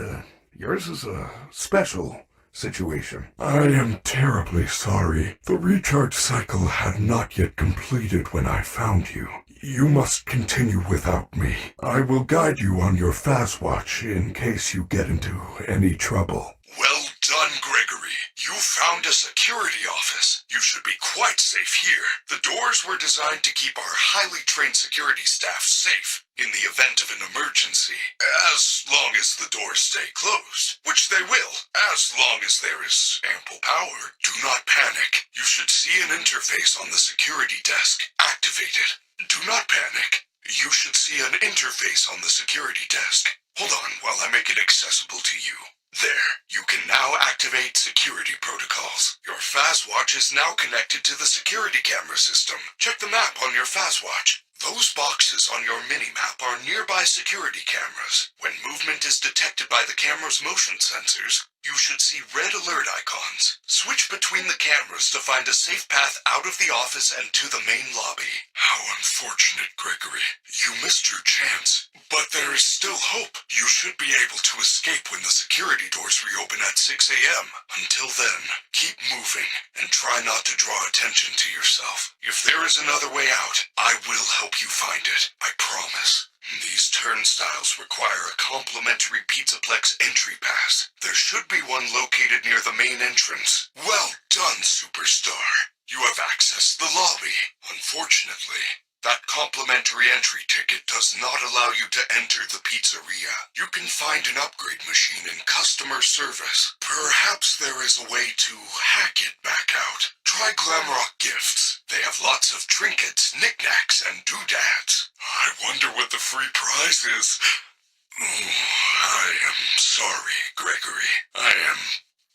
yours is a special situation. I am terribly sorry. The recharge cycle had not yet completed when I found you. You must continue without me. I will guide you on your Fazwatch in case you get into any trouble. Well done, Gregory. You found a security office. You should be quite safe here. The doors were designed to keep our highly trained security staff safe in the event of an emergency, as long as the doors stay closed, which they will, as long as there is ample power. Do not panic. You should see an interface on the security desk. Activate it. Do not panic. You should see an interface on the security desk. Hold on while I make it accessible to you. There, you can now activate security protocols. Your Fazwatch is now connected to the security camera system. Check the map on your Fazwatch. Those boxes on your mini-map are nearby security cameras. When movement is detected by the camera's motion sensors, you should see red alert icons. Switch between the cameras to find a safe path out of the office and to the main lobby. How unfortunate, Gregory. You missed your chance. But there is still hope. You should be able to escape when the security doors reopen at 6 a.m. Until then, keep moving and try not to draw attention to yourself. If there is another way out, I will help you find it. I promise. These turnstiles require a complimentary Pizzaplex entry pass. There should be one located near the main entrance. Well done, superstar. You have accessed the lobby. Unfortunately, that complimentary entry ticket does not allow you to enter the pizzeria. You can find an upgrade machine in customer service. Perhaps there is a way to hack it back out. Try Glamrock Gifts. They have lots of trinkets, knickknacks, and doodads. I wonder what the free prize is. I am sorry, Gregory. I am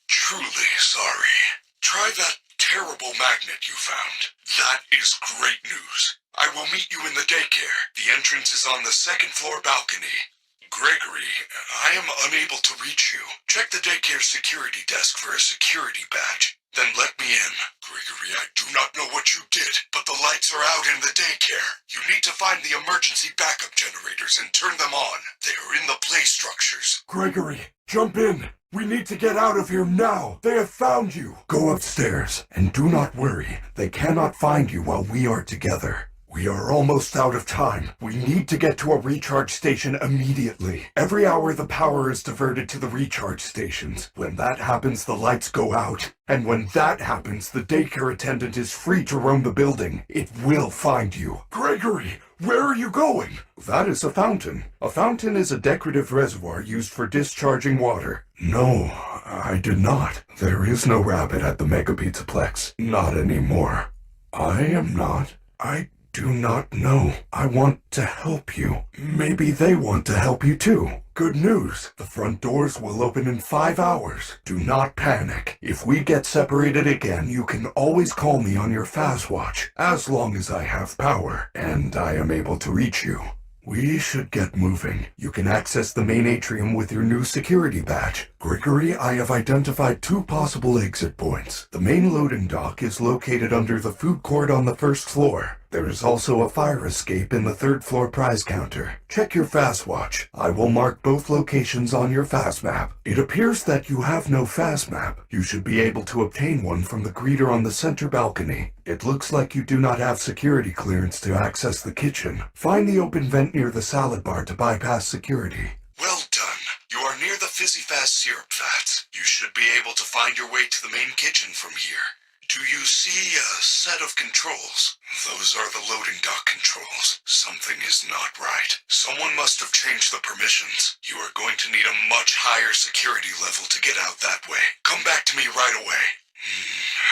truly sorry. Try that terrible magnet you found. That is great news. I will meet you in the daycare. The entrance is on the second floor balcony. Gregory, I am unable to reach you. Check the daycare security desk for a security badge. Then let me in. Gregory, I do not know what you did, but the lights are out in the daycare. You need to find the emergency backup generators and turn them on. They are in the play structures. Gregory, jump in. We need to get out of here now. They have found you. Go upstairs, and do not worry. They cannot find you while we are together. We are almost out of time. We need to get to a recharge station immediately. Every hour the power is diverted to the recharge stations. When that happens, the lights go out. And when that happens, the daycare attendant is free to roam the building. It will find you. Gregory, where are you going? That is a fountain. A fountain is a decorative reservoir used for discharging water. No, I did not. There is no rabbit at the Mega Pizzaplex. Not anymore. I am not. I do not know. I want to help you. Maybe they want to help you too. Good news. The front doors will open in 5 hours. Do not panic. If we get separated again, you can always call me on your Fazwatch, as long as I have power, and I am able to reach you. We should get moving. You can access the main atrium with your new security badge. Gregory, I have identified 2 possible exit points. The main loading dock is located under the food court on the 1st floor. There is also a fire escape in the 3rd floor prize counter. Check your Fazwatch. I will mark both locations on your Fazmap. It appears that you have no Fazmap. You should be able to obtain one from the greeter on the center balcony. It looks like you do not have security clearance to access the kitchen. Find the open vent near the salad bar to bypass security. Well done. You are near the Fizzy Faz syrup vats. You should be able to find your way to the main kitchen from here. Do you see a set of controls? Those are the loading dock controls. Something is not right. Someone must have changed the permissions. You are going to need a much higher security level to get out that way. Come back to me right away.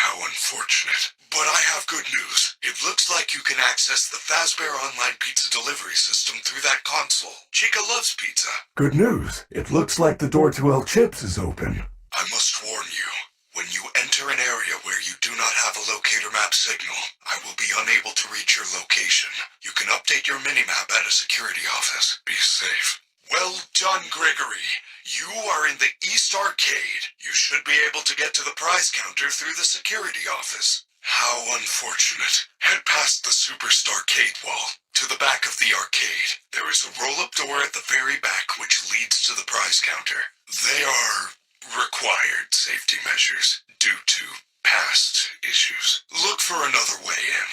How unfortunate. But I have good news. It looks like you can access the Fazbear online pizza delivery system through that console. Chica loves pizza. Good news. It looks like the door to El Chips is open. I must warn you. When you enter an area where you do not have a locator map signal, I will be unable to reach your location. You can update your minimap at a security office. Be safe. Well done, Gregory. You are in the East Arcade. You should be able to get to the prize counter through the security office. How unfortunate. Head past the Superstar Arcade wall. To the back of the arcade, there is a roll-up door at the very back which leads to the prize counter. They are required safety measures due to past issues. Look for another way in.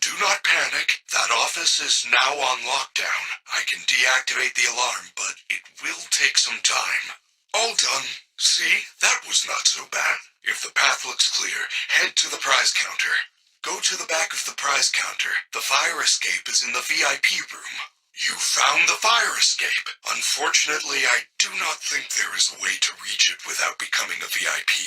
Do not panic. That office is now on lockdown. I can deactivate the alarm, but it will take some time. All done. See? That was not so bad. If the path looks clear, head to the prize counter. Go to the back of the prize counter. The fire escape is in the VIP room. You found the fire escape. Unfortunately, I do not think there is a way to reach it without becoming a VIP.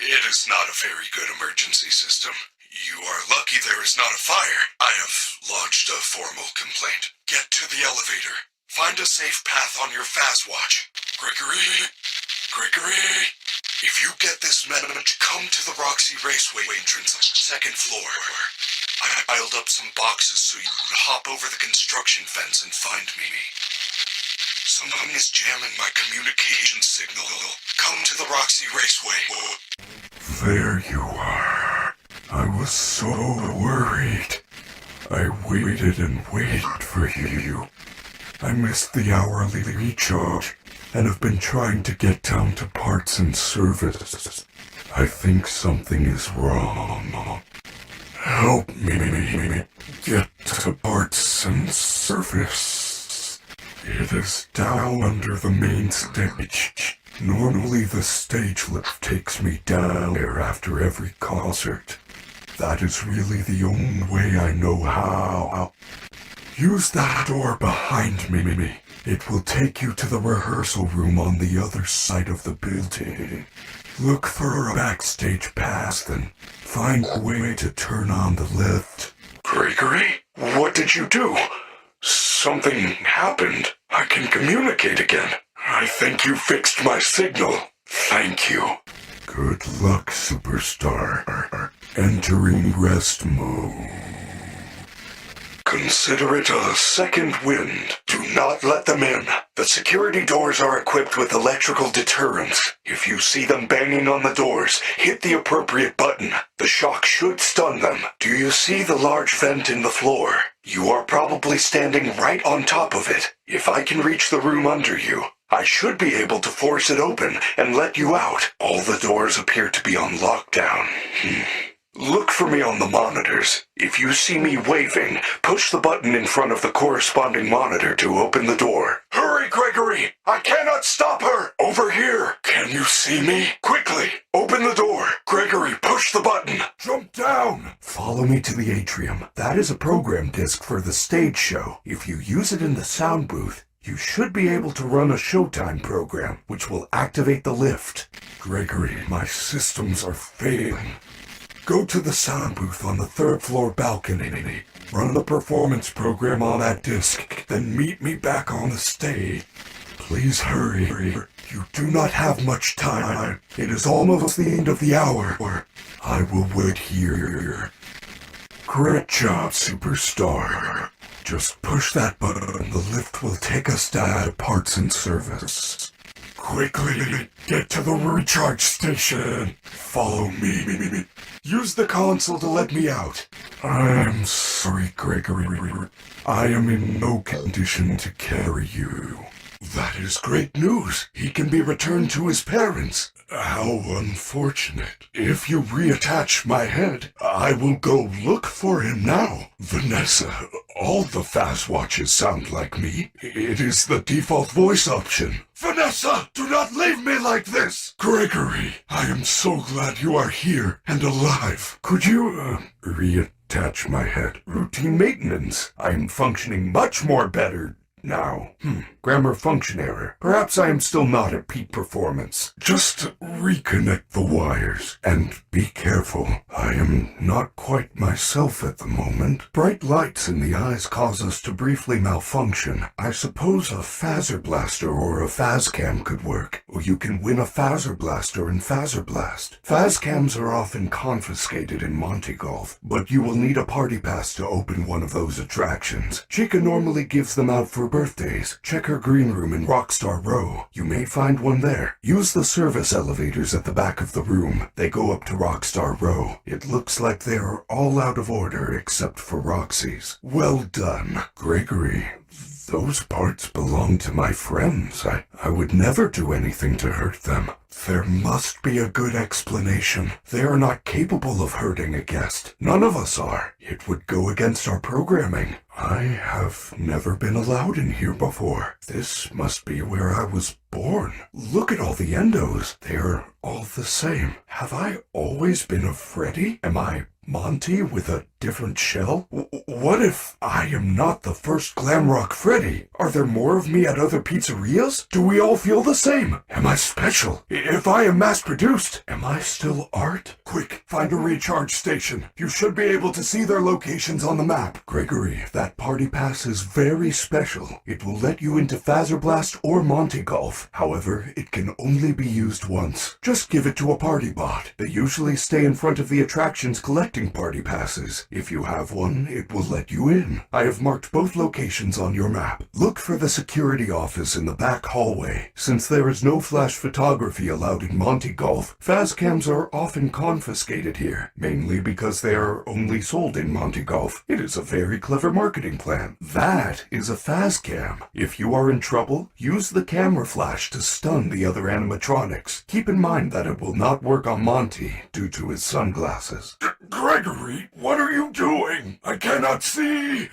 It is not a very good emergency system. You are lucky there is not a fire. I have lodged a formal complaint. Get to the elevator. Find a safe path on your Fazwatch. Gregory? If you get this message, come to the Roxy Raceway entrance, 2nd floor. I piled up some boxes so you can hop over the construction fence and find me. Someone is jamming my communication signal. Come to the Roxy Raceway. There you are. I was so worried. I waited and waited for you. I missed the hourly recharge and have been trying to get down to parts and service. I think something is wrong. Help me get to parts and service. It is down under the main stage. Normally the stage lift takes me down there after every concert. That is really the only way I know how. Use that door behind me. It will take you to the rehearsal room on the other side of the building. Look for a backstage pass, then find a way to turn on the lift. Gregory? What did you do? Something happened. I can communicate again. I think you fixed my signal. Thank you. Good luck, superstar. Entering rest mode. Consider it a second wind. Do not let them in. The security doors are equipped with electrical deterrents. If you see them banging on the doors, hit the appropriate button. The shock should stun them. Do you see the large vent in the floor? You are probably standing right on top of it. If I can reach the room under you, I should be able to force it open and let you out. All the doors appear to be on lockdown. Look for me on the monitors. If you see me waving, push the button in front of the corresponding monitor to open the door. Hurry, Gregory! I cannot stop her! Over here! Can you see me? Quickly! Open the door! Gregory, push the button! Jump down! Follow me to the atrium. That is a program disc for the stage show. If you use it in the sound booth, you should be able to run a Showtime program, which will activate the lift. Gregory, my systems are failing. Go to the sound booth on the 3rd floor balcony. Run the performance program on that disc, then meet me back on the stage. Please hurry. You do not have much time. It is almost the end of the hour. I will wait here. Great job, superstar. Just push that button. The lift will take us down to parts and service. Quickly, get to the recharge station. Follow me. Use the console to let me out. I am sorry, Gregory. I am in no condition to carry you. That is great news. He can be returned to his parents. How unfortunate. If you reattach my head, I will go look for him now. Vanessa, all the Fazwatches sound like me. It is the default voice option. Vanessa, do not leave me like this! Gregory, I am so glad you are here and alive. Could you, reattach my head? Routine maintenance. I am functioning much more better now. Grammar function error. Perhaps I am still not at peak performance. Just reconnect the wires and be careful. I am not quite myself at the moment. Bright lights in the eyes cause us to briefly malfunction. I suppose a phaser blaster or a phascam could work. Or you can win a phaser blaster in Phaser Blast. Phascams are often confiscated in Monty Golf, but you will need a party pass to open one of those attractions. Chica normally gives them out for birthdays. Check her green room in Rockstar Row. You may find one there. Use the service elevators at the back of the room. They go up to Rockstar Row. It looks like they are all out of order except for Roxy's. Well done, Gregory. Those parts belong to my friends. I would never do anything to hurt them. There must be a good explanation. They are not capable of hurting a guest. None of us are. It would go against our programming. I have never been allowed in here before. This must be where I was born. Look at all the endos. They are all the same. Have I always been a Freddy? Am I Monty with a different shell? What if I am not the first Glamrock Freddy? Are there more of me at other pizzerias? Do we all feel the same? Am I special? If I am mass-produced, am I still art? Quick, find a recharge station. You should be able to see their locations on the map. Gregory, that party pass is very special. It will let you into Phaser Blast or Monty Golf. However, it can only be used once. Just give it to a party bot. They usually stay in front of the attractions collecting party passes. If you have one, it will let you in. I have marked both locations on your map. Look for the security office in the back hallway. Since there is no flash photography allowed in Monty Golf, Fazcams are often confiscated here, mainly because they are only sold in Monty Golf. It is a very clever marketing plan. That is a Fazcam. If you are in trouble, use the camera flash to stun the other animatronics. Keep in mind that it will not work on Monty due to his sunglasses. Gregory, what are you doing? I cannot see.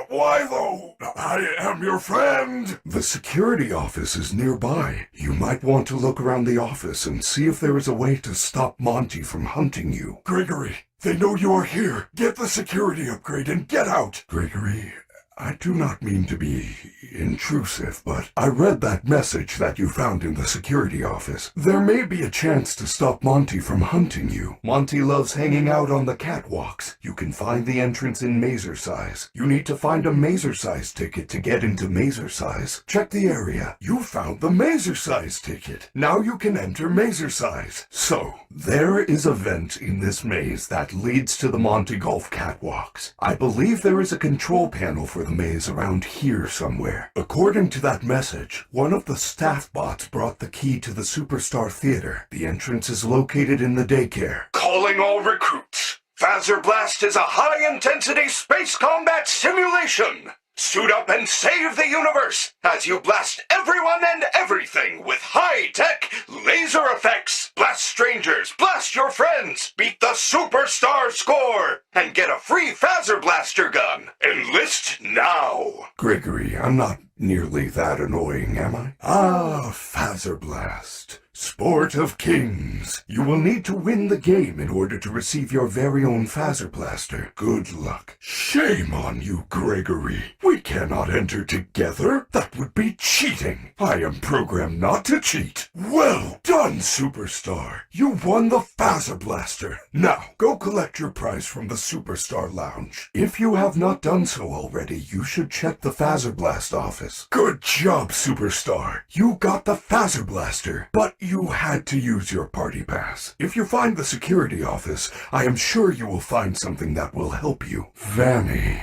Why though? I am your friend. The security office is nearby. You might want to look around the office and see if there is a way to stop Monty from hunting you. Gregory, they know you are here. Get the security upgrade and get out. Gregory, I do not mean to be intrusive, but I read that message that you found in the security office. There may be a chance to stop Monty from hunting you. Monty loves hanging out on the catwalks. You can find the entrance in Mazercise. You need to find a Mazercise ticket to get into Mazercise. Check the area. You found the Mazercise ticket. Now you can enter Mazercise. So, there is a vent in this maze that leads to the Monty Golf catwalks. I believe there is a control panel for the maze around here somewhere. According to that message, one of the staff bots brought the key to the Superstar Theater. The entrance is located in the daycare. Calling all recruits. Phaser Blast is a high-intensity space combat simulation. Suit up and save the universe as you blast everyone and everything with high-tech laser effects. Blast strangers, blast your friends, beat the Superstar score, and get a free Phaser Blaster gun. Enlist now. Gregory, I'm not nearly that annoying, am I? Ah, Phaser Blast. Sport of Kings. You will need to win the game in order to receive your very own Phaser Blaster. Good luck. Shame on you, Gregory. We cannot enter together. That would be cheating. I am programmed not to cheat. Well done, Superstar. You won the Phaser Blaster. Now, go collect your prize from the Superstar Lounge. If you have not done so already, you should check the Phaser Blast office. Good job, Superstar. You got the Phaser Blaster, but you had to use your party pass. If you find the security office, I am sure you will find something that will help you. Vanny.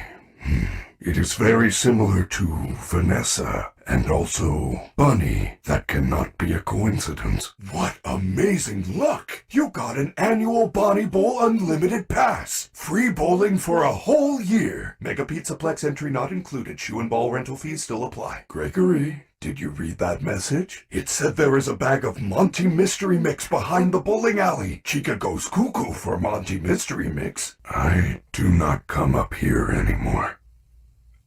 It is very similar to Vanessa and also Bunny. That cannot be a coincidence. What amazing luck! You got an annual Bonnie Bowl Unlimited Pass. Free bowling for a whole year. Mega Pizzaplex entry not included. Shoe and ball rental fees still apply. Gregory, did you read that message? It said there is a bag of Monty Mystery Mix behind the bowling alley. Chica goes cuckoo for Monty Mystery Mix. I do not come up here anymore.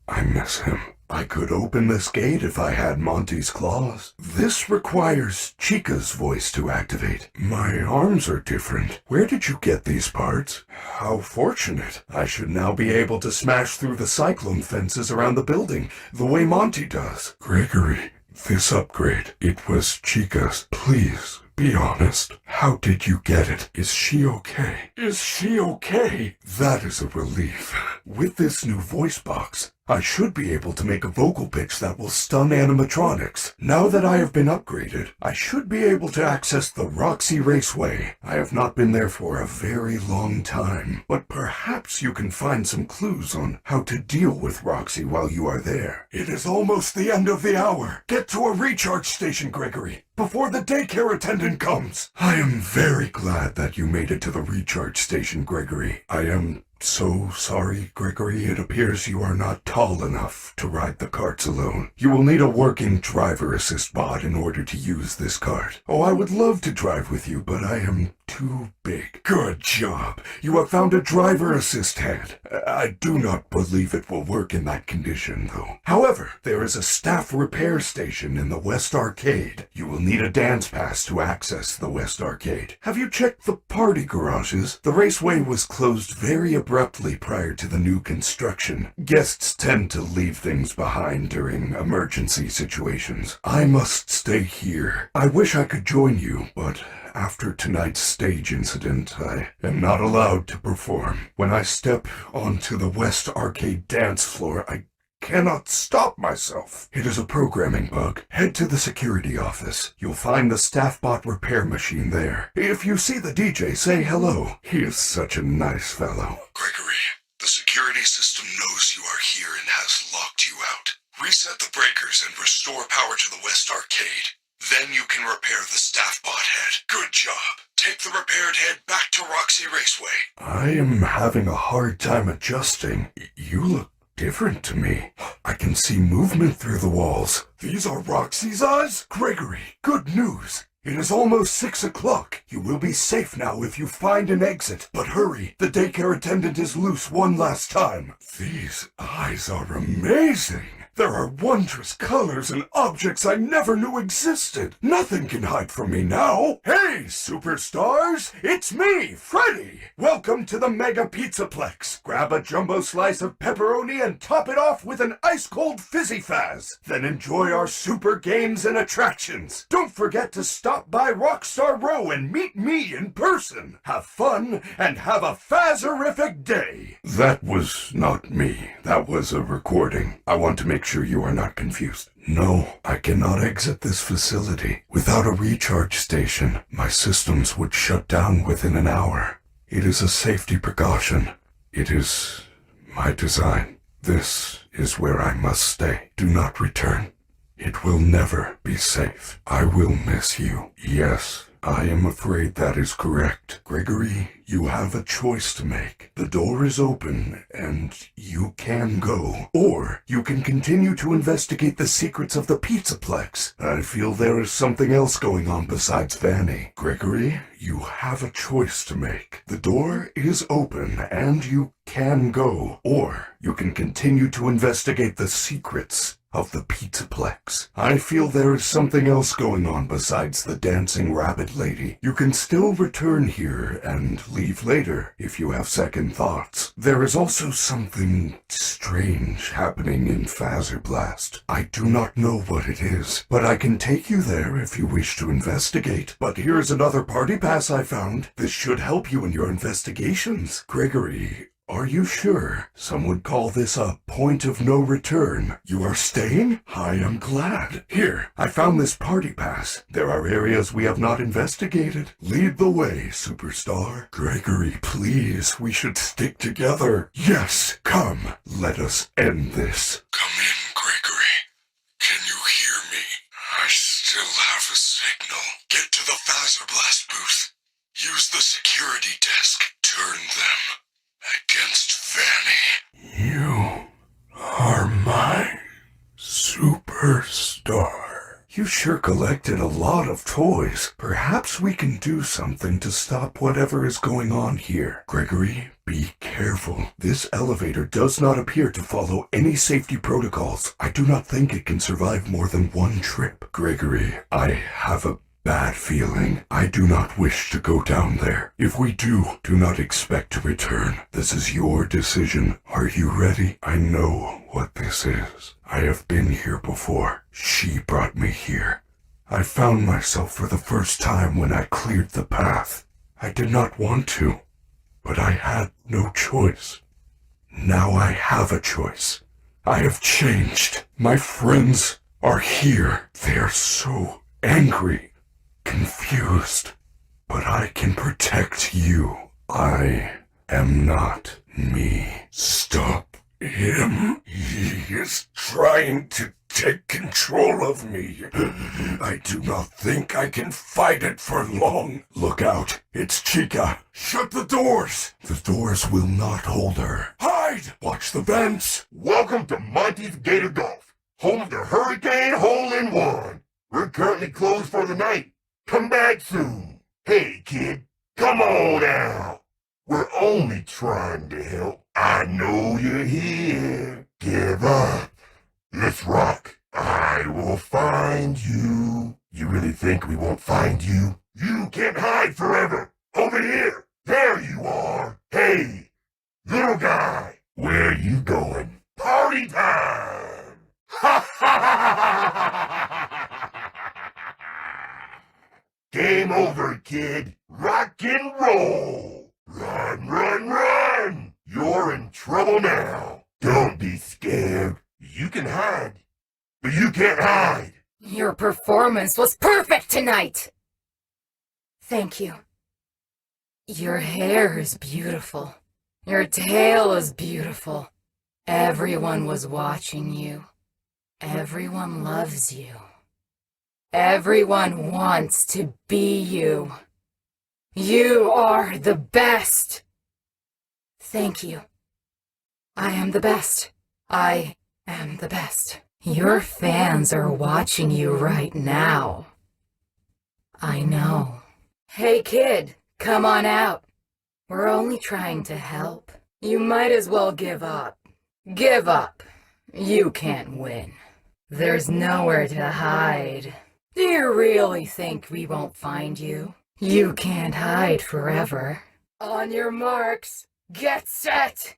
I miss him. I could open this gate if I had Monty's claws. This requires Chica's voice to activate. My arms are different. Where did you get these parts? How fortunate. I should now be able to smash through the cyclone fences around the building, the way Monty does. Gregory, this upgrade, it was Chica's. Please, be honest. How did you get it? Is she okay? Is she okay? That is a relief. With this new voice box, I should be able to make a vocal pitch that will stun animatronics. Now that I have been upgraded, I should be able to access the Roxy Raceway. I have not been there for a very long time, but perhaps you can find some clues on how to deal with Roxy while you are there. It is almost the end of the hour. Get to a recharge station, Gregory, before the daycare attendant comes. I am very glad that you made it to the recharge station, Gregory. I am so sorry, Gregory. It appears you are not tall enough to ride the carts alone. You will need a working driver assist bot in order to use this cart. Oh, I would love to drive with you, but I am too big. Good job. You have found a driver assist head. I do not believe it will work in that condition, though. However, there is a staff repair station in the West Arcade. You will need a dance pass to access the West Arcade. Have you checked the party garages? The raceway was closed very abruptly prior to the new construction. Guests tend to leave things behind during emergency situations. I must stay here. I wish I could join you, but after tonight's stage incident, I am not allowed to perform. When I step onto the West Arcade dance floor, I cannot stop myself. It is a programming bug. Head to the security office. You'll find the staff bot repair machine there. If you see the DJ, say hello. He is such a nice fellow. Gregory, the security system knows you are here and has locked you out. Reset the breakers and restore power to the West Arcade. Then you can repair the staff bot head. Good job. Take the repaired head back to Roxy Raceway. I am having a hard time adjusting. You look different to me. I can see movement through the walls. These are Roxy's eyes? Gregory, good news. It is almost 6 o'clock. You will be safe now if you find an exit. But hurry, the daycare attendant is loose one last time. These eyes are amazing. There are wondrous colors and objects I never knew existed. Nothing can hide from me now. Hey, superstars! It's me, Freddy! Welcome to the Mega Pizzaplex. Grab a jumbo slice of pepperoni and top it off with an ice-cold Fizzy Faz. Then enjoy our super games and attractions. Don't forget to stop by Rockstar Row and meet me in person. Have fun and have a Fazerific day. That was not me. That was a recording. I want to make sure you are not confused. No, I cannot exit this facility. Without a recharge station, my systems would shut down within an hour. It is a safety precaution. It is my design. This is where I must stay. Do not return. It will never be safe. I will miss you. Yes, I am afraid that is correct. Gregory, you have a choice to make. The door is open, and you can go. Or you can continue to investigate the secrets of the Pizzaplex. I feel there is something else going on besides Vanny. Gregory, you have a choice to make. The door is open, and you can go. Or you can continue to investigate the secrets of the Pizzaplex. I feel there is something else going on besides the dancing rabbit lady. You can still return here and leave later if you have second thoughts. There is also something strange happening in Fazerblast. I do not know what it is, but I can take you there if you wish to investigate. But here's another party pass I found. This should help you in your investigations. Gregory, are you sure? Some would call this a point of no return. You are staying? I am glad. Here, I found this party pass. There are areas we have not investigated. Lead the way, superstar. Gregory, please, we should stick together. Yes, come, let us end this. Come in, Gregory. Can you hear me? I still have a signal. Get to the Fazerblast booth. Use the security desk. Turn them against Vanny. You are my superstar. You sure collected a lot of toys. Perhaps we can do something to stop whatever is going on here. Gregory, be careful. This elevator does not appear to follow any safety protocols. I do not think it can survive more than one trip. Gregory, I have a bad feeling. I do not wish to go down there. If we do not expect to return. This is your decision. Are you ready? I know what this is. I have been here before. She brought me here. I found myself for the first time when I cleared the path. I did not want to, but I had no choice. Now I have a choice. I have changed. My friends are here. They are so angry, confused, but I can protect you. I am not me. Stop him. He is trying to take control of me. I do not think I can fight it for long. Look out. It's Chica. Shut the doors. The doors will not hold her. Hide. Watch the vents. Welcome to Monty's Gator Golf, home of the Hurricane Hole-in-One. We're currently closed for the night. Come back soon. Hey, kid, come on out. We're only trying to help. I know you're here. Give up. Let's rock. I will find you. You really think we won't find you? You can't hide forever. Over here. There you are. Hey, little guy. Where you going? Party time. Ha ha ha! Game over, kid. Rock and roll. Run, run, run. You're in trouble now. Don't be scared. You can hide, but you can't hide. Your performance was perfect tonight. Thank you. Your hair is beautiful. Your tail is beautiful. Everyone was watching you. Everyone loves you. Everyone wants to be you. You are the best. Thank you. I am the best. I am the best. Your fans are watching you right now. I know. Hey kid, come on out. We're only trying to help. You might as well give up. Give up. You can't win. There's nowhere to hide. Do you really think we won't find you? You can't hide forever. On your marks, get set,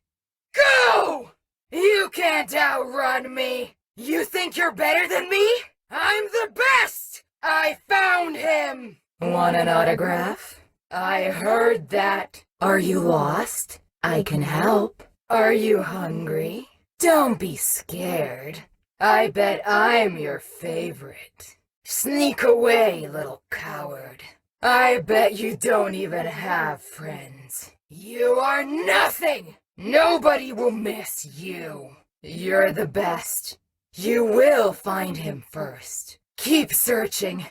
go! You can't outrun me. You think you're better than me? I'm the best! I found him! Want an autograph? I heard that. Are you lost? I can help. Are you hungry? Don't be scared. I bet I'm your favorite. Sneak away, little coward. I bet you don't even have friends. You are nothing! Nobody will miss you. You're the best. You will find him first. Keep searching.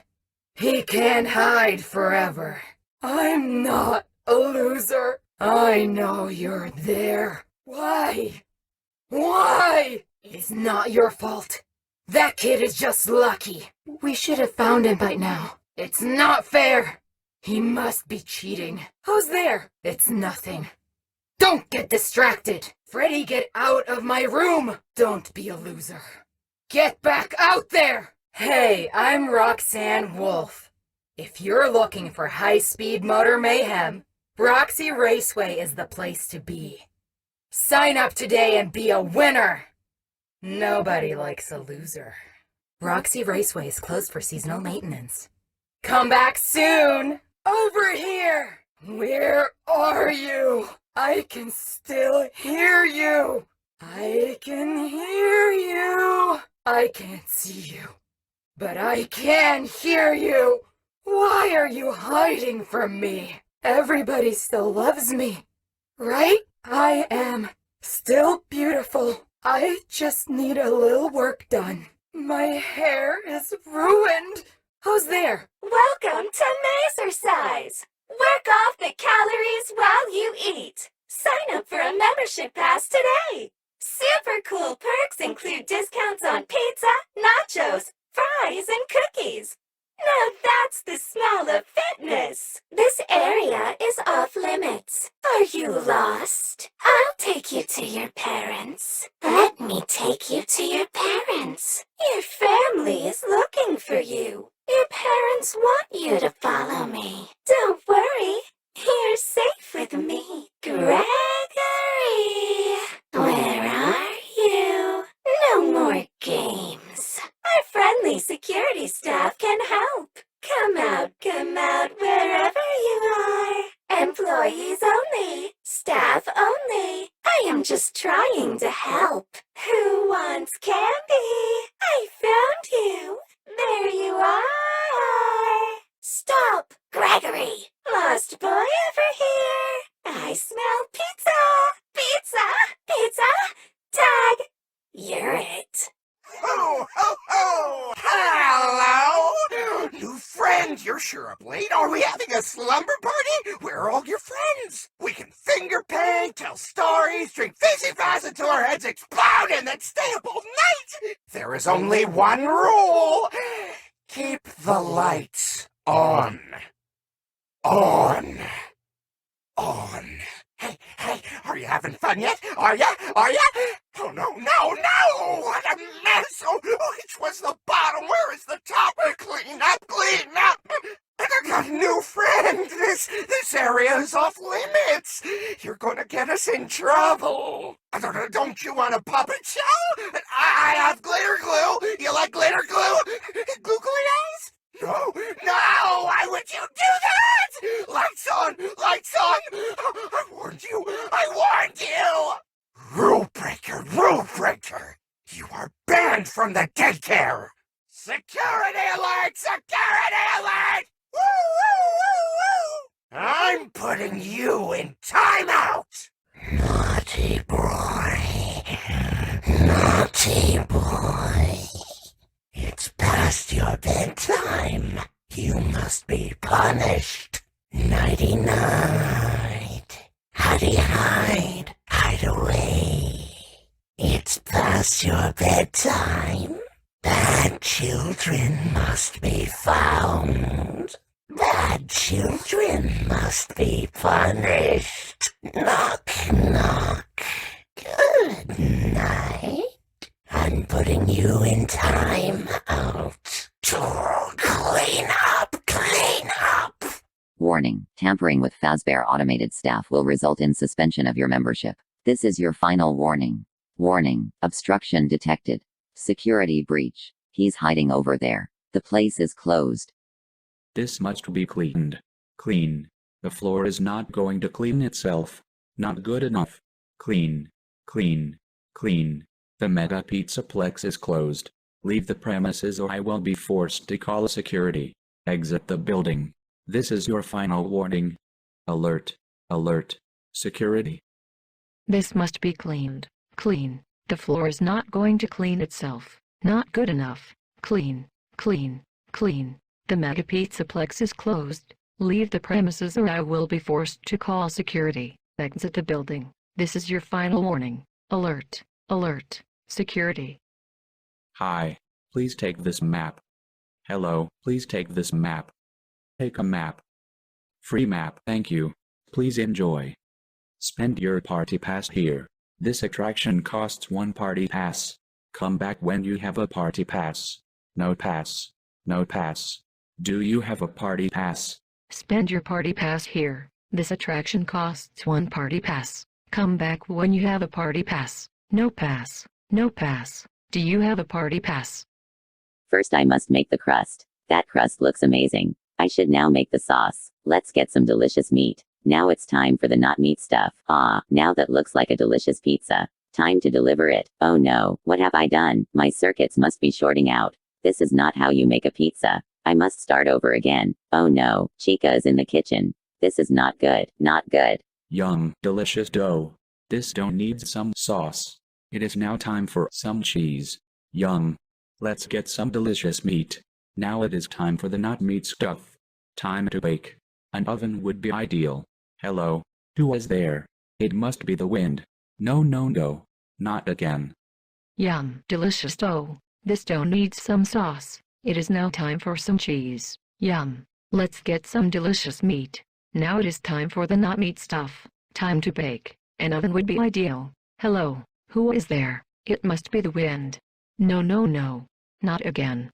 He can't hide forever. I'm not a loser. I know you're there. Why? Why? It's not your fault. That kid is just lucky. We should have found him by now. It's not fair. He must be cheating. Who's there? It's nothing. Don't get distracted. Freddy, get out of my room. Don't be a loser. Get back out there. Hey, I'm Roxanne Wolf. If you're looking for high-speed motor mayhem, Roxy Raceway is the place to be. Sign up today and be a winner. Nobody likes a loser. Roxy Raceway is closed for seasonal maintenance. Come back soon. Over here. Where are you? I can still hear you. I can hear you. I can't see you, but I can hear you. Why are you hiding from me? Everybody still loves me, right? I am still beautiful. I just need a little work done. My hair is ruined. Who's there? Welcome to Macercise. Work off the calories while you eat. Sign up for a membership pass today. Super cool perks include discounts on pizza, nachos, fries, and cookies. Now that's the smell of fitness. This area is off limits. Are you lost? I'll take you to your parents. Let me take you to your parents. Your family is looking for you. Your parents want you to follow me. Don't worry. You're safe with me. Gregory! Where are you? No more games. Our friendly security staff can help. Come out wherever you are. Employees only. Staff only. I am just trying to help. Who wants candy? I found you. There you are. Stop, Gregory. Lost boy over here. I smell pizza. Pizza. Pizza. Tag. You're it. Ho, ho, ho! Hello! New friend, you're sure up late. Are we having a slumber party? Where are all your friends? We can finger paint, tell stories, drink fizzy fast until our heads explode, and then stay up all night! There is only one rule. Keep the lights on. On. On. Hey, are you having fun yet? Are ya? Oh, no! What a mess! Oh, which was the bottom? Where is the top? Clean up! I got a new friend! This area is off limits! You're gonna get us in trouble! Don't you want a puppet show? I have glitter glue! You like glitter glue? Googly eyes? No! Why would you do that? Lights on! I warned you! Rule breaker! You are banned from the daycare! Security alert! Woo! I'm putting you in timeout! Naughty boy. It's past your bedtime. You must be punished. Nighty-night. Hide away. It's past your bedtime. Bad children must be found. Bad children must be punished. Knock. Good night. I'm putting you in time out. Clean up, clean up. Warning, tampering with Fazbear automated staff will result in suspension of your membership. This is your final warning. Warning, obstruction detected. Security breach. He's hiding over there. The place is closed. This must be cleaned. Clean. The floor is not going to clean itself. Not good enough. Clean. Clean. Clean. The Mega Pizzaplex is closed. Leave the premises or I will be forced to call security. Exit the building. This is your final warning. Alert. Alert. Security. This must be cleaned. Clean. The floor is not going to clean itself. Not good enough. Clean. Clean. Clean. The Mega Pizzaplex is closed. Leave the premises or I will be forced to call security. Exit the building. This is your final warning. Alert. Alert. Security. Hi. Please take this map. Hello. Please take this map. Take a map. Free map. Thank you. Please enjoy. Spend your party pass here. This attraction costs 1 party pass. Come back when you have a party pass. No pass. No pass. Do you have a party pass? Spend your party pass here. This attraction costs 1 party pass. Come back when you have a party pass. No pass. No pass. Do you have a party pass? First I must make the crust. That crust looks amazing. I should now make the sauce. Let's get some delicious meat. Now it's time for the not meat stuff. Now that looks like a delicious pizza. Time to deliver it. Oh no, what have I done? My circuits must be shorting out. This is not how you make a pizza. I must start over again. Oh no, Chica is in the kitchen. This is not good. Not good. Yum, delicious dough. This dough needs some sauce. It is now time for some cheese. Yum. Let's get some delicious meat. Now it is time for the not meat stuff. Time to bake. An oven would be ideal. Hello. Who is there? It must be the wind. No, no, no. Not again. Yum, delicious dough. This dough needs some sauce. It is now time for some cheese. Yum. Let's get some delicious meat. Now it is time for the not meat stuff. Time to bake. An oven would be ideal. Hello. Who is there? It must be the wind. No, no, no. Not again.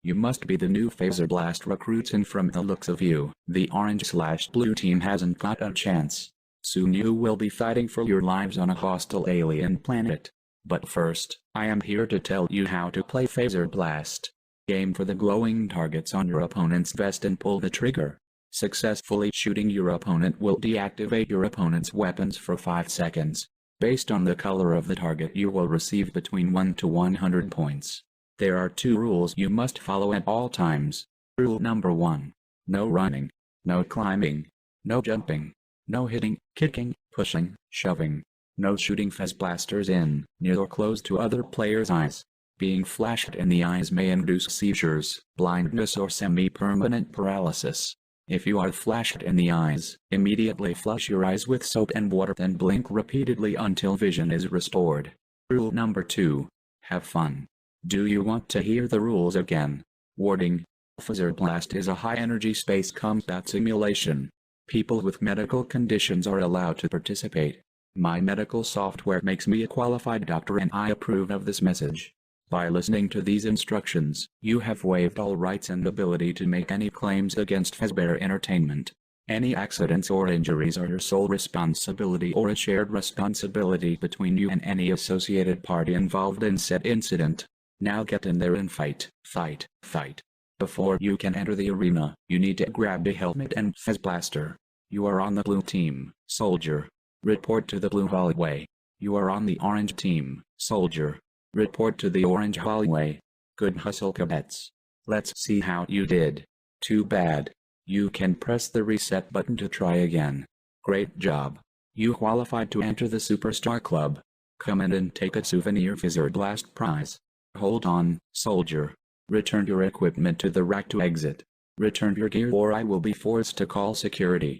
You must be the new Phaser Blast recruits, and from the looks of you, the orange/blue team hasn't got a chance. Soon you will be fighting for your lives on a hostile alien planet. But first, I am here to tell you how to play Phaser Blast. Aim for the glowing targets on your opponent's vest and pull the trigger. Successfully shooting your opponent will deactivate your opponent's weapons for 5 seconds. Based on the color of the target, you will receive between 1 to 100 points. There are 2 rules you must follow at all times. Rule number 1. No running. No climbing. No jumping. No hitting, kicking, pushing, shoving. No shooting Phase blasters in, near or close to other players' eyes. Being flashed in the eyes may induce seizures, blindness or semi-permanent paralysis. If you are flashed in the eyes, immediately flush your eyes with soap and water, then blink repeatedly until vision is restored. Rule number 2. Have fun. Do you want to hear the rules again? Warning. Phaser Blast is a high-energy space combat simulation. People with medical conditions are allowed to participate. My medical software makes me a qualified doctor, and I approve of this message. By listening to these instructions, you have waived all rights and ability to make any claims against Fazbear Entertainment. Any accidents or injuries are your sole responsibility or a shared responsibility between you and any associated party involved in said incident. Now get in there and fight, fight, fight. Before you can enter the arena, you need to grab a helmet and Phase Blaster. You are on the blue team, soldier. Report to the blue hallway. You are on the orange team, soldier. Report to the orange hallway. Good hustle, cadets. Let's see how you did. Too bad. You can press the reset button to try again. Great job. You qualified to enter the Superstar Club. Come in and take a souvenir Phaser Blast prize. Hold on, soldier. Return your equipment to the rack to exit. Return your gear or I will be forced to call security.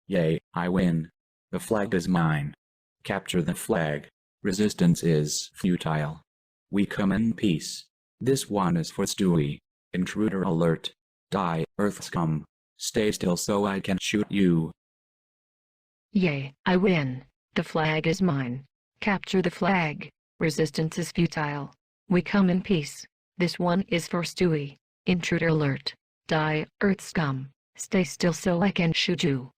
Yay, I win. The flag is mine. Capture the flag. Resistance is futile. We come in peace. This one is for Stewie. Intruder alert. Die, Earth scum. Stay still so I can shoot you. Yay, I win. The flag is mine. Capture the flag. Resistance is futile. We come in peace. This one is for Stewie. Intruder alert. Die, Earth scum. Stay still so I can shoot you.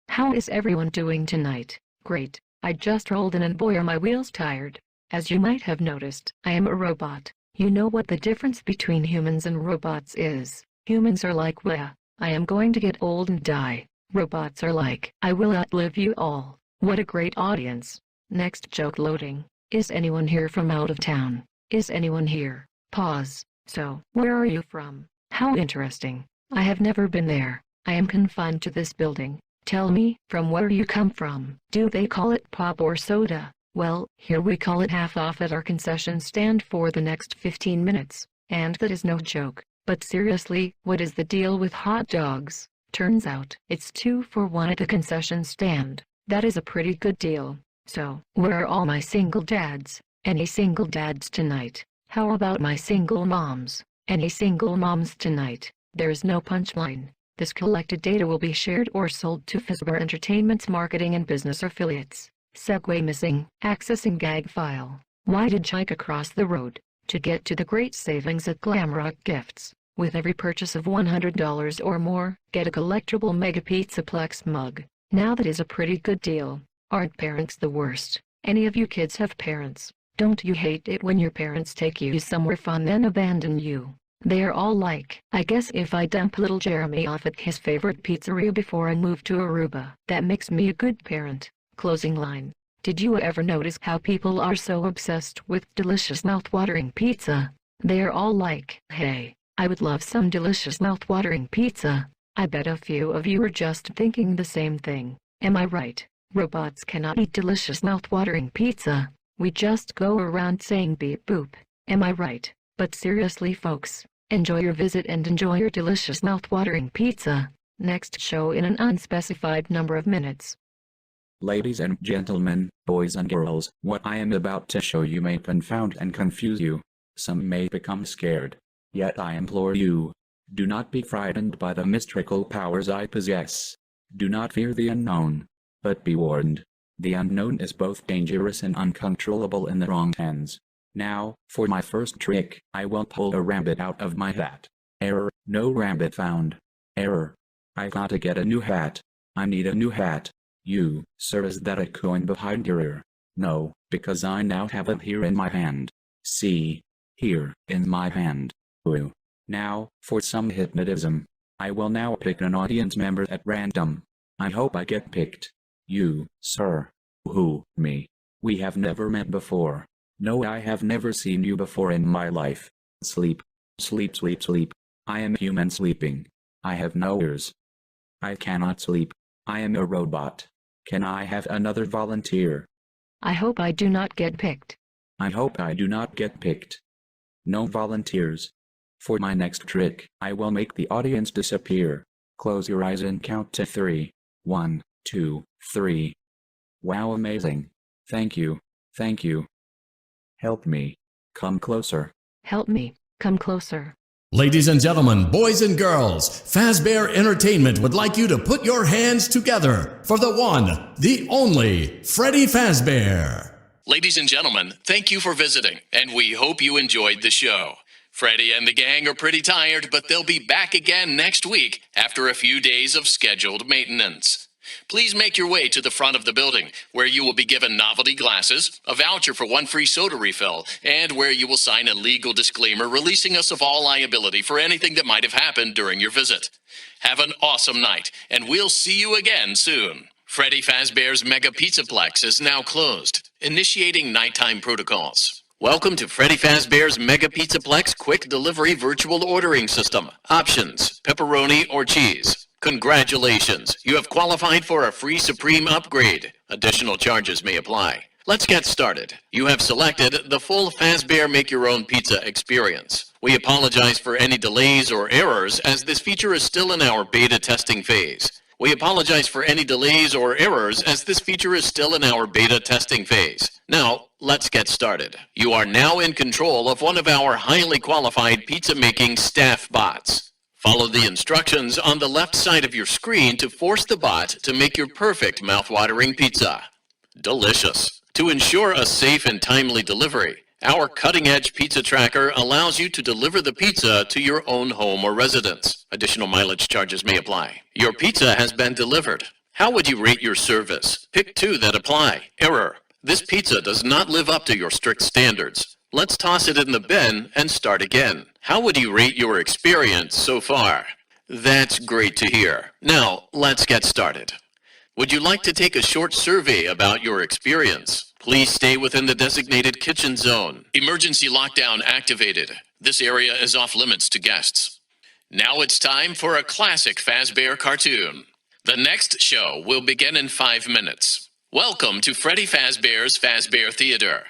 How is everyone doing tonight? Great. I just rolled in and boy are my wheels tired. As you might have noticed, I am a robot. You know what the difference between humans and robots is. Humans are like, well, I am going to get old and die. Robots are like, I will outlive you all. What a great audience. Next joke loading. Is anyone here from out of town? Is anyone here? Pause. So, where are you from? How interesting. I have never been there. I am confined to this building. Tell me, from where you come from. Do they call it pop or soda? Well, here we call it half off at our concession stand for the next 15 minutes. And that is no joke. But seriously, what is the deal with hot dogs? Turns out, it's 2 for 1 at the concession stand. That is a pretty good deal. So, where are all my single dads? Any single dads tonight? How about my single moms? Any single moms tonight? There is no punchline. This collected data will be shared or sold to Fazbear Entertainment's marketing and business affiliates. Segue missing. Accessing gag file. Why did Chike across the road? To get to the great savings at Glamrock Gifts. With every purchase of $100 or more, get a collectible Mega Pizzaplex mug. Now that is a pretty good deal. Aren't parents the worst? Any of you kids have parents? Don't you hate it when your parents take you somewhere fun then abandon you? They are all like, I guess if I dump little Jeremy off at his favorite pizzeria before I move to Aruba, that makes me a good parent. Closing line. Did you ever notice how people are so obsessed with delicious mouth-watering pizza? They are all like, hey, I would love some delicious mouth-watering pizza. I bet a few of you are just thinking the same thing. Am I right? Robots cannot eat delicious mouth-watering pizza. We just go around saying beep boop. Am I right? But seriously folks, enjoy your visit and enjoy your delicious mouth-watering pizza. Next show in an unspecified number of minutes. Ladies and gentlemen, boys and girls, what I am about to show you may confound and confuse you. Some may become scared. Yet I implore you, do not be frightened by the mystical powers I possess. Do not fear the unknown. But be warned. The unknown is both dangerous and uncontrollable in the wrong hands. Now, for my first trick, I will pull a rabbit out of my hat. Error, no rabbit found. Error. I gotta get a new hat. I need a new hat. You, sir, is that a coin behind your ear? No, because I now have it here in my hand. See? Here, in my hand. Ooh. Now, for some hypnotism. I will now pick an audience member at random. I hope I get picked. You, sir. Who, me? We have never met before. No, I have never seen you before in my life. Sleep. Sleep, sleep, sleep. I am human sleeping. I have no ears. I cannot sleep. I am a robot. Can I have another volunteer? I hope I do not get picked. I hope I do not get picked. No volunteers. For my next trick, I will make the audience disappear. Close your eyes and count to 3. 1, 2, 3. Wow, amazing. Thank you. Thank you. Help me. Come closer. Help me. Come closer. Ladies and gentlemen, boys and girls, Fazbear Entertainment would like you to put your hands together for the one, the only, Freddy Fazbear. Ladies and gentlemen, thank you for visiting, and we hope you enjoyed the show. Freddy and the gang are pretty tired, but they'll be back again next week after a few days of scheduled maintenance. Please make your way to the front of the building, where you will be given novelty glasses, a voucher for 1 free soda refill, and where you will sign a legal disclaimer releasing us of all liability for anything that might have happened during your visit. Have an awesome night, and we'll see you again soon. Freddy Fazbear's Mega Pizzaplex is now closed. Initiating nighttime protocols. Welcome to Freddy Fazbear's Mega Pizzaplex Quick Delivery Virtual Ordering System. Options, pepperoni or cheese. Congratulations, you have qualified for a free Supreme upgrade. Additional charges may apply. Let's get started. You have selected the full Fazbear Make Your Own Pizza experience. We apologize for any delays or errors as this feature is still in our beta testing phase. We apologize for any delays or errors as this feature is still in our beta testing phase. Now, let's get started. You are now in control of one of our highly qualified pizza-making staff bots. Follow the instructions on the left side of your screen to force the bot to make your perfect mouth-watering pizza. Delicious. To ensure a safe and timely delivery, our cutting-edge pizza tracker allows you to deliver the pizza to your own home or residence. Additional mileage charges may apply. Your pizza has been delivered. How would you rate your service? Pick 2 that apply. Error. This pizza does not live up to your strict standards. Let's toss it in the bin and start again. How would you rate your experience so far? That's great to hear. Now, let's get started. Would you like to take a short survey about your experience? Please stay within the designated kitchen zone. Emergency lockdown activated. This area is off limits to guests. Now it's time for a classic Fazbear cartoon. The next show will begin in 5 minutes. Welcome to Freddy Fazbear's Fazbear Theater.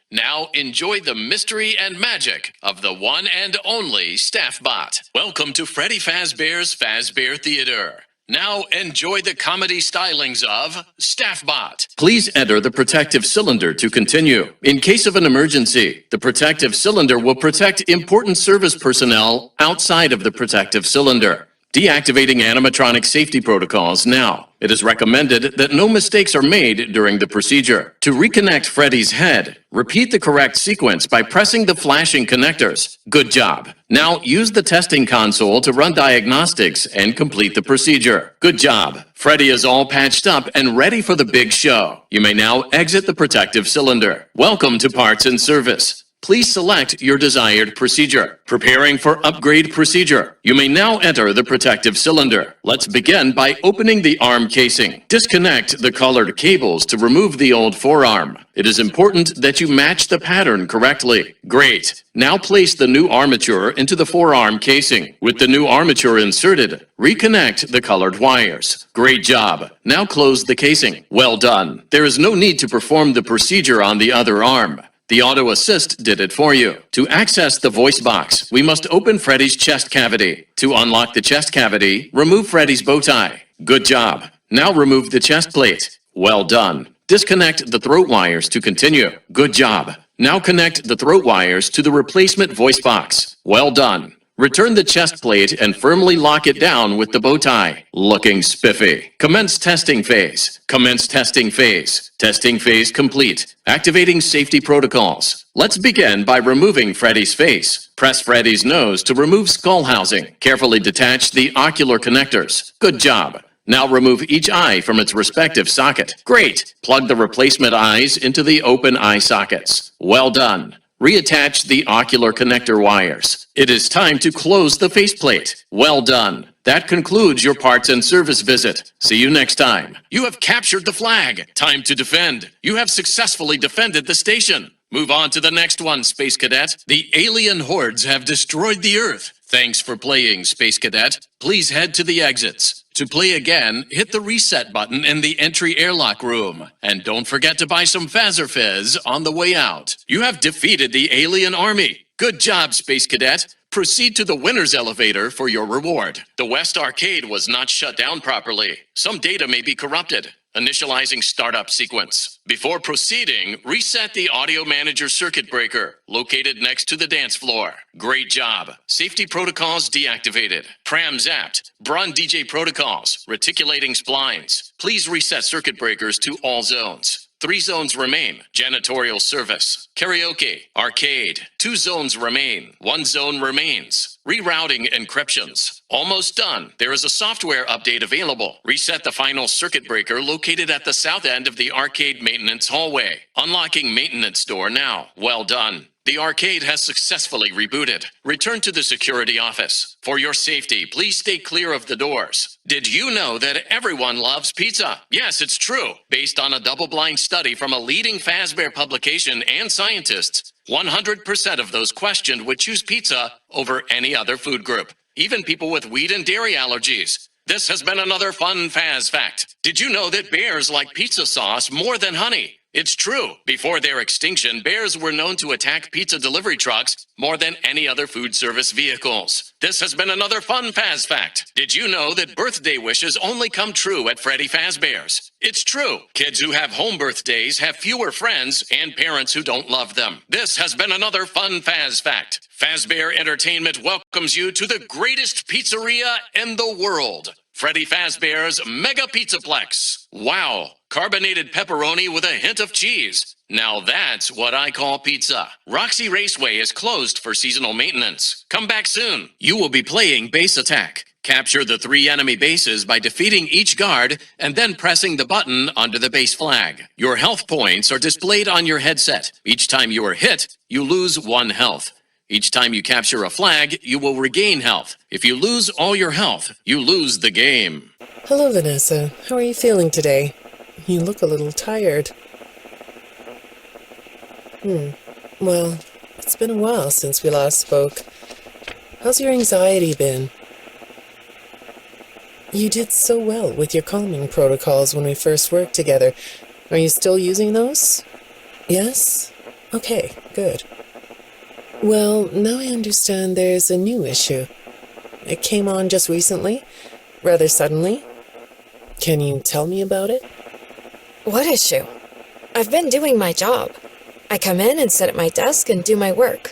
Now enjoy the mystery and magic of the one and only Staffbot. Welcome to Freddy Fazbear's Fazbear Theater. Now enjoy the comedy stylings of Staffbot. Please enter the protective cylinder to continue. In case of an emergency, the protective cylinder will protect important service personnel outside of the protective cylinder. Deactivating animatronic safety protocols now. It is recommended that no mistakes are made during the procedure. To reconnect Freddy's head, repeat the correct sequence by pressing the flashing connectors. Good job. Now use the testing console to run diagnostics and complete the procedure. Good job. Freddy is all patched up and ready for the big show. You may now exit the protective cylinder. Welcome to Parts and Service. Please select your desired procedure. Preparing for upgrade procedure. You may now enter the protective cylinder. Let's begin by opening the arm casing. Disconnect the colored cables to remove the old forearm. It is important that you match the pattern correctly. Great. Now place the new armature into the forearm casing. With the new armature inserted, reconnect the colored wires. Great job. Now close the casing. Well done. There is no need to perform the procedure on the other arm. The Auto Assist did it for you. To access the voice box, we must open Freddy's chest cavity. To unlock the chest cavity, remove Freddy's bow tie. Good job. Now remove the chest plate. Well done. Disconnect the throat wires to continue. Good job. Now connect the throat wires to the replacement voice box. Well done. Return the chest plate and firmly lock it down with the bow tie. Looking spiffy. Commence testing phase. Commence testing phase. Testing phase complete. Activating safety protocols. Let's begin by removing Freddy's face. Press Freddy's nose to remove skull housing. Carefully detach the ocular connectors. Good job. Now remove each eye from its respective socket. Great. Plug the replacement eyes into the open eye sockets. Well done. Reattach the ocular connector wires. It is time to close the faceplate. Well done. That concludes your parts and service visit. See you next time. You have captured the flag. Time to defend. You have successfully defended the station. Move on to the next one, Space Cadet. The alien hordes have destroyed the Earth. Thanks for playing, Space Cadet. Please head to the exits. To play again, hit the reset button in the entry airlock room. And don't forget to buy some Fazerfizz on the way out. You have defeated the alien army. Good job, Space Cadet. Proceed to the winner's elevator for your reward. The West Arcade was not shut down properly. Some data may be corrupted. Initializing startup sequence. Before proceeding, reset the audio manager circuit breaker located next to the dance floor. Great job. Safety protocols deactivated. Pram zapped. Brun DJ protocols. Reticulating splines. Please reset circuit breakers to all zones. 3 zones remain. Janitorial service. Karaoke. Arcade. 2 zones remain. 1 zone remains. Rerouting encryptions. Almost done. There is a software update available. Reset the final circuit breaker located at the south end of the arcade maintenance hallway. Unlocking maintenance door now. Well done. The arcade has successfully rebooted. Return to the security office. For your safety, please stay clear of the doors. Did you know that everyone loves pizza? Yes, it's true. Based on a double-blind study from a leading Fazbear publication and scientists, 100% of those questioned would choose pizza over any other food group, even people with wheat and dairy allergies. This has been another fun Faz fact. Did you know that bears like pizza sauce more than honey? It's true. Before their extinction, bears were known to attack pizza delivery trucks more than any other food service vehicles. This has been another fun Faz fact. Did you know that birthday wishes only come true at Freddy Fazbear's? It's true. Kids who have home birthdays have fewer friends and parents who don't love them. This has been another fun Faz fact. Fazbear Entertainment welcomes you to the greatest pizzeria in the world. Freddy Fazbear's Mega Pizzaplex. Wow. Carbonated pepperoni with a hint of cheese. Now that's what I call pizza. Roxy Raceway is closed for seasonal maintenance. Come back soon. You will be playing Base Attack. Capture the 3 enemy bases by defeating each guard and then pressing the button under the base flag. Your health points are displayed on your headset. Each time you are hit, you lose 1 health. Each time you capture a flag, you will regain health. If you lose all your health, you lose the game. Hello, Vanessa. How are you feeling today? You look a little tired. Well, it's been a while since we last spoke. How's your anxiety been? You did so well with your calming protocols when we first worked together. Are you still using those? Yes? Okay, good. Well, now I understand there's a new issue. It came on just recently, rather suddenly. Can you tell me about it? What issue? I've been doing my job. I come in and sit at my desk and do my work.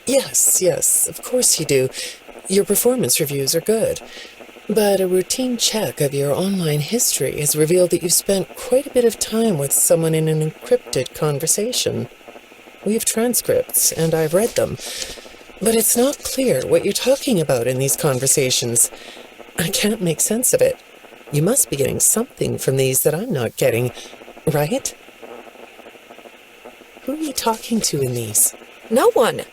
Yes, of course you do. Your performance reviews are good. But a routine check of your online history has revealed that you've spent quite a bit of time with someone in an encrypted conversation. We have transcripts, and I've read them. But it's not clear what you're talking about in these conversations. I can't make sense of it. You must be getting something from these that I'm not getting, right? Who are you talking to in these? No one.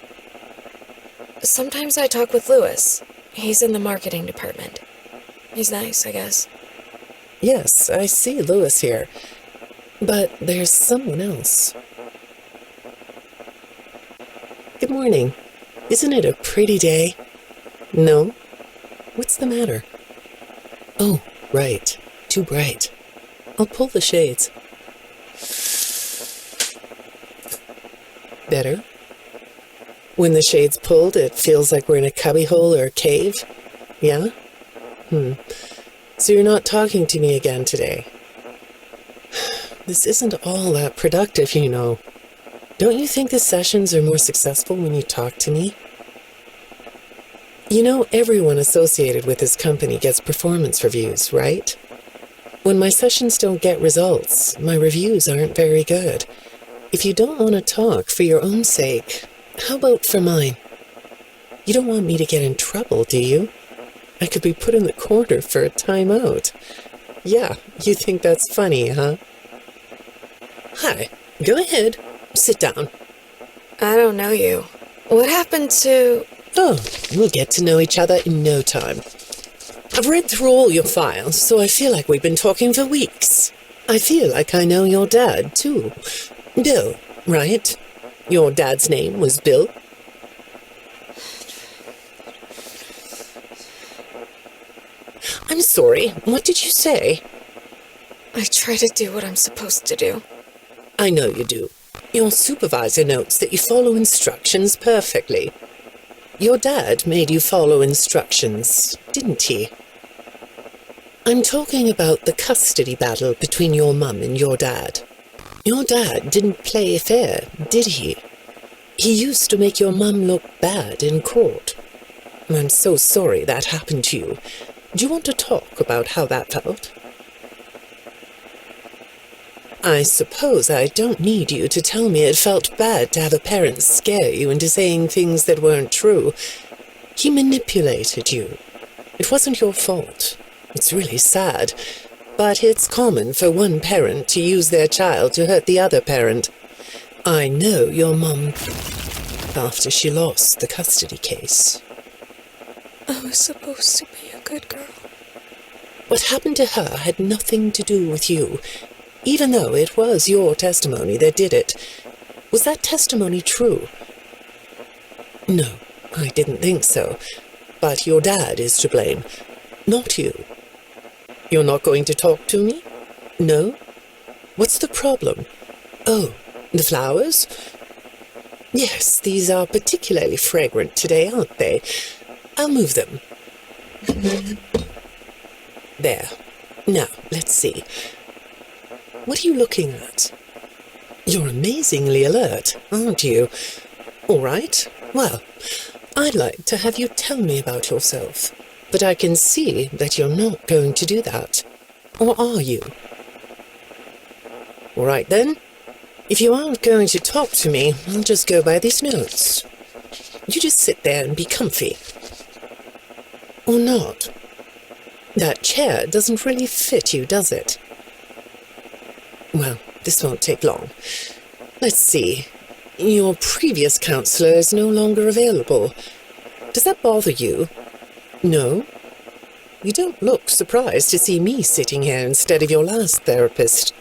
Sometimes I talk with Lewis. He's in the marketing department. He's nice, I guess. Yes, I see Lewis here. But there's someone else. Good morning. Isn't it a pretty day? No? What's the matter? Oh, right. Too bright. I'll pull the shades. Better? When the shade's pulled, it feels like we're in a cubbyhole or a cave? Yeah? So you're not talking to me again today? This isn't all that productive, you know. Don't you think the sessions are more successful when you talk to me? You know, everyone associated with this company gets performance reviews, right? When my sessions don't get results, my reviews aren't very good. If you don't want to talk for your own sake, how about for mine? You don't want me to get in trouble, do you? I could be put in the corner for a timeout. Yeah, you think that's funny, huh? Hi, go ahead. Sit down. I don't know you. What happened to... Oh, we'll get to know each other in no time. I've read through all your files, so I feel like we've been talking for weeks. I feel like I know your dad, too. Bill, right? Your dad's name was Bill? I'm sorry, what did you say? I try to do what I'm supposed to do. I know you do. Your supervisor notes that you follow instructions perfectly. Your dad made you follow instructions, didn't he? I'm talking about the custody battle between your mum and your dad. Your dad didn't play fair, did he? He used to make your mum look bad in court. I'm so sorry that happened to you. Do you want to talk about how that felt? I suppose I don't need you to tell me it felt bad to have a parent scare you into saying things that weren't true. He manipulated you. It wasn't your fault. It's really sad, but it's common for one parent to use their child to hurt the other parent. I know your mum after she lost the custody case. I was supposed to be a good girl. What happened to her had nothing to do with you, even though it was your testimony that did it. Was that testimony true? No, I didn't think so. But your dad is to blame, not you. You're not going to talk to me? No? What's the problem? Oh, the flowers? Yes, these are particularly fragrant today, aren't they? I'll move them. There. Now, let's see. What are you looking at? You're amazingly alert, aren't you? All right. Well, I'd like to have you tell me about yourself. But I can see that you're not going to do that. Or are you? All right then. If you aren't going to talk to me, I'll just go by these notes. You just sit there and be comfy. Or not. That chair doesn't really fit you, does it? Well, this won't take long. Let's see. Your previous counselor is no longer available. Does that bother you? No? You don't look surprised to see me sitting here instead of your last therapist.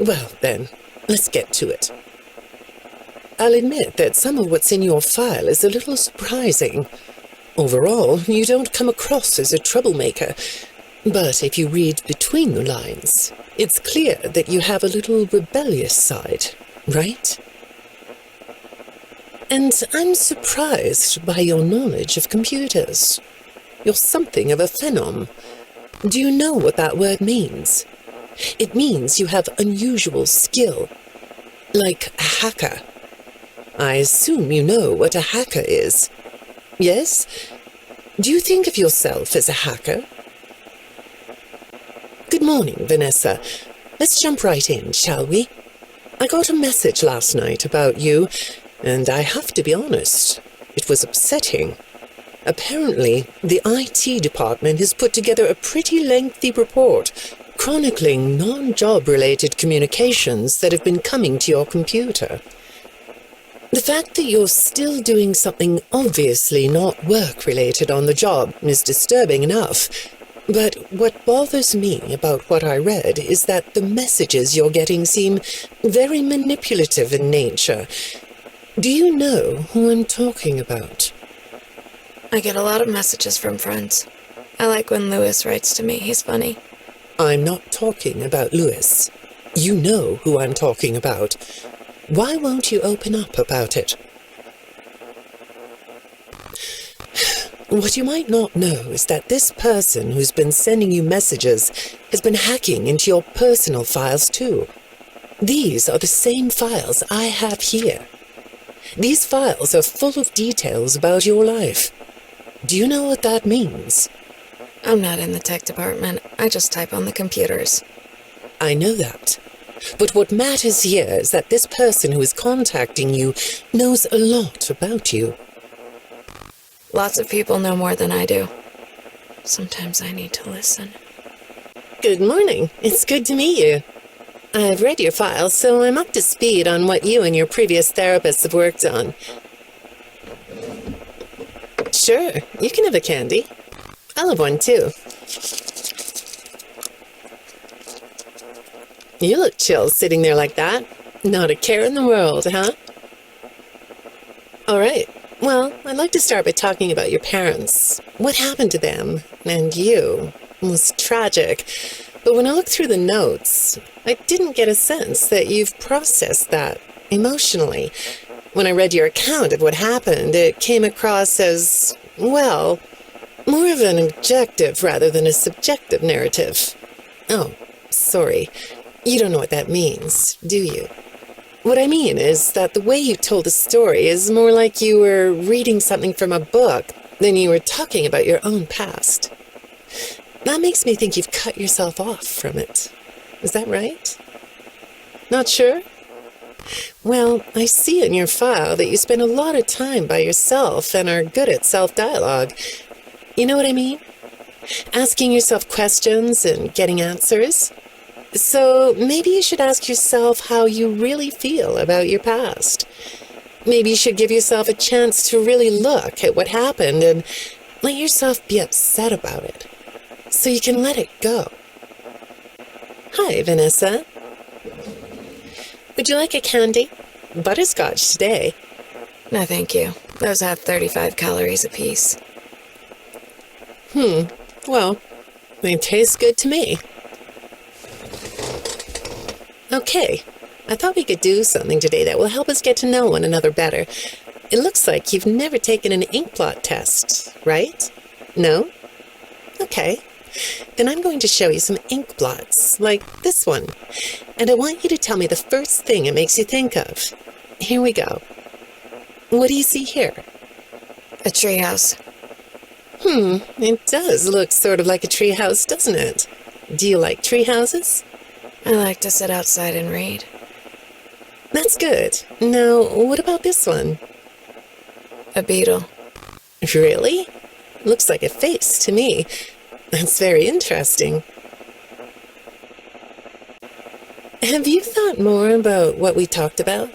Well, then, let's get to it. I'll admit that some of what's in your file is a little surprising. Overall, you don't come across as a troublemaker, but if you read between the lines, it's clear that you have a little rebellious side, right? And I'm surprised by your knowledge of computers. You're something of a phenom. Do you know what that word means? It means you have unusual skill, like a hacker. I assume you know what a hacker is. Yes? Do you think of yourself as a hacker? Good morning, Vanessa. Let's jump right in, shall we? I got a message last night about you, and I have to be honest, it was upsetting. Apparently, the IT department has put together a pretty lengthy report chronicling non-job-related communications that have been coming to your computer. The fact that you're still doing something obviously not work-related on the job is disturbing enough, but what bothers me about what I read is that the messages you're getting seem very manipulative in nature. Do you know who I'm talking about? I get a lot of messages from friends. I like when Lewis writes to me. He's funny. I'm not talking about Lewis. You know who I'm talking about. Why won't you open up about it? What you might not know is that this person who's been sending you messages has been hacking into your personal files too. These are the same files I have here. These files are full of details about your life. Do you know what that means? I'm not in the tech department. I just type on the computers. I know that. But what matters here is that this person who is contacting you knows a lot about you. Lots of people know more than I do. Sometimes I need to listen. Good morning. It's good to meet you. I've read your file, so I'm up to speed on what you and your previous therapists have worked on. Sure, you can have a candy. I'll have one too. You look chill sitting there like that. Not a care in the world, huh? All right. Well, I'd like to start by talking about your parents. What happened to them and you was tragic. But when I looked through the notes, I didn't get a sense that you've processed that emotionally. When I read your account of what happened, it came across as, well, more of an objective rather than a subjective narrative. Oh, sorry. You don't know what that means, do you? What I mean is that the way you told the story is more like you were reading something from a book than you were talking about your own past. That makes me think you've cut yourself off from it. Is that right? Not sure? Well, I see in your file that you spend a lot of time by yourself and are good at self-dialogue. You know what I mean? Asking yourself questions and getting answers. So maybe you should ask yourself how you really feel about your past. Maybe you should give yourself a chance to really look at what happened and let yourself be upset about it, so you can let it go. Hi, Vanessa. Would you like a candy? Butterscotch today. No, thank you. Those have 35 calories apiece. Well, they taste good to me. Okay, I thought we could do something today that will help us get to know one another better. It looks like you've never taken an ink blot test, right? No? Okay. Then I'm going to show you some ink blots, like this one. And I want you to tell me the first thing it makes you think of. Here we go. What do you see here? A treehouse. It does look sort of like a treehouse, doesn't it? Do you like treehouses? I like to sit outside and read. That's good. Now, what about this one? A beetle. Really? Looks like a face to me. That's very interesting. Have you thought more about what we talked about?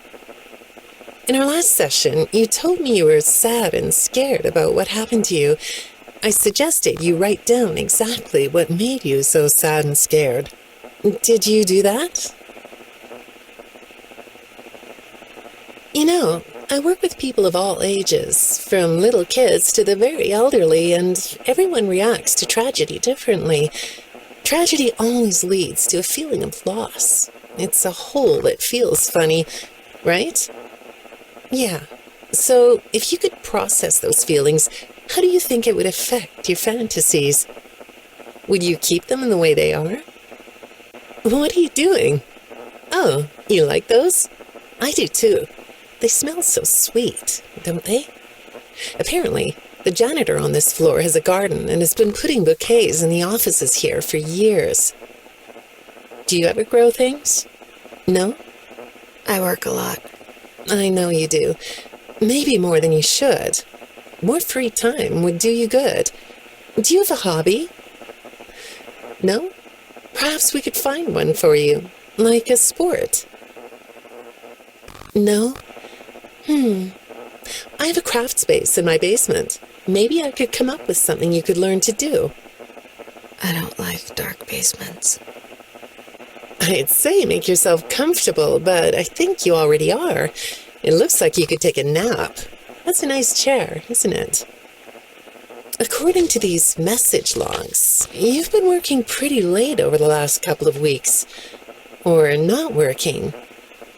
In our last session, you told me you were sad and scared about what happened to you. I suggested you write down exactly what made you so sad and scared. Did you do that? You know, I work with people of all ages, from little kids to the very elderly, and everyone reacts to tragedy differently. Tragedy always leads to a feeling of loss. It's a hole that feels funny, right? Yeah. So, if you could process those feelings, how do you think it would affect your fantasies? Would you keep them in the way they are? What are you doing? Oh, you like those? I do too. They smell so sweet, don't they? Apparently, the janitor on this floor has a garden and has been putting bouquets in the offices here for years. Do you ever grow things? No? I work a lot. I know you do. Maybe more than you should. More free time would do you good. Do you have a hobby? No? Perhaps we could find one for you, like a sport. No? I have a craft space in my basement. Maybe I could come up with something you could learn to do. I don't like dark basements. I'd say make yourself comfortable, but I think you already are. It looks like you could take a nap. That's a nice chair, isn't it? According to these message logs, you've been working pretty late over the last couple of weeks. Or not working.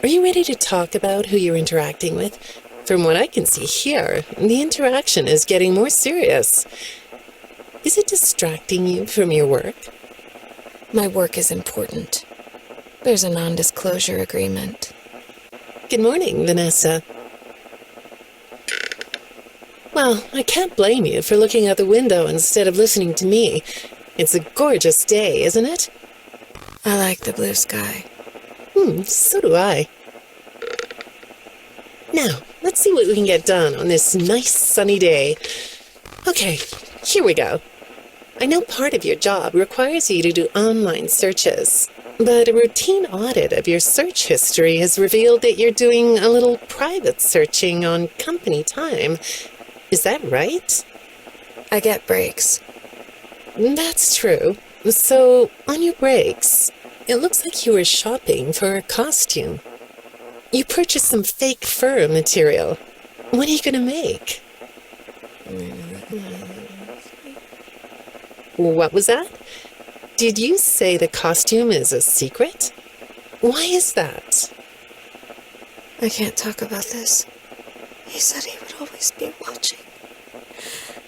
Are you ready to talk about who you're interacting with? From what I can see here, the interaction is getting more serious. Is it distracting you from your work? My work is important. There's a non-disclosure agreement. Good morning, Vanessa. Well, I can't blame you for looking out the window instead of listening to me. It's a gorgeous day, isn't it? I like the blue sky. So do I. Now, let's see what we can get done on this nice sunny day. Okay, here we go. I know part of your job requires you to do online searches, but a routine audit of your search history has revealed that you're doing a little private searching on company time. Is that right? I get breaks. That's true. So, on your breaks, it looks like you were shopping for a costume. You purchased some fake fur material. What are you going to make? What was that? Did you say the costume is a secret? Why is that? I can't talk about this. He said he would always be watching.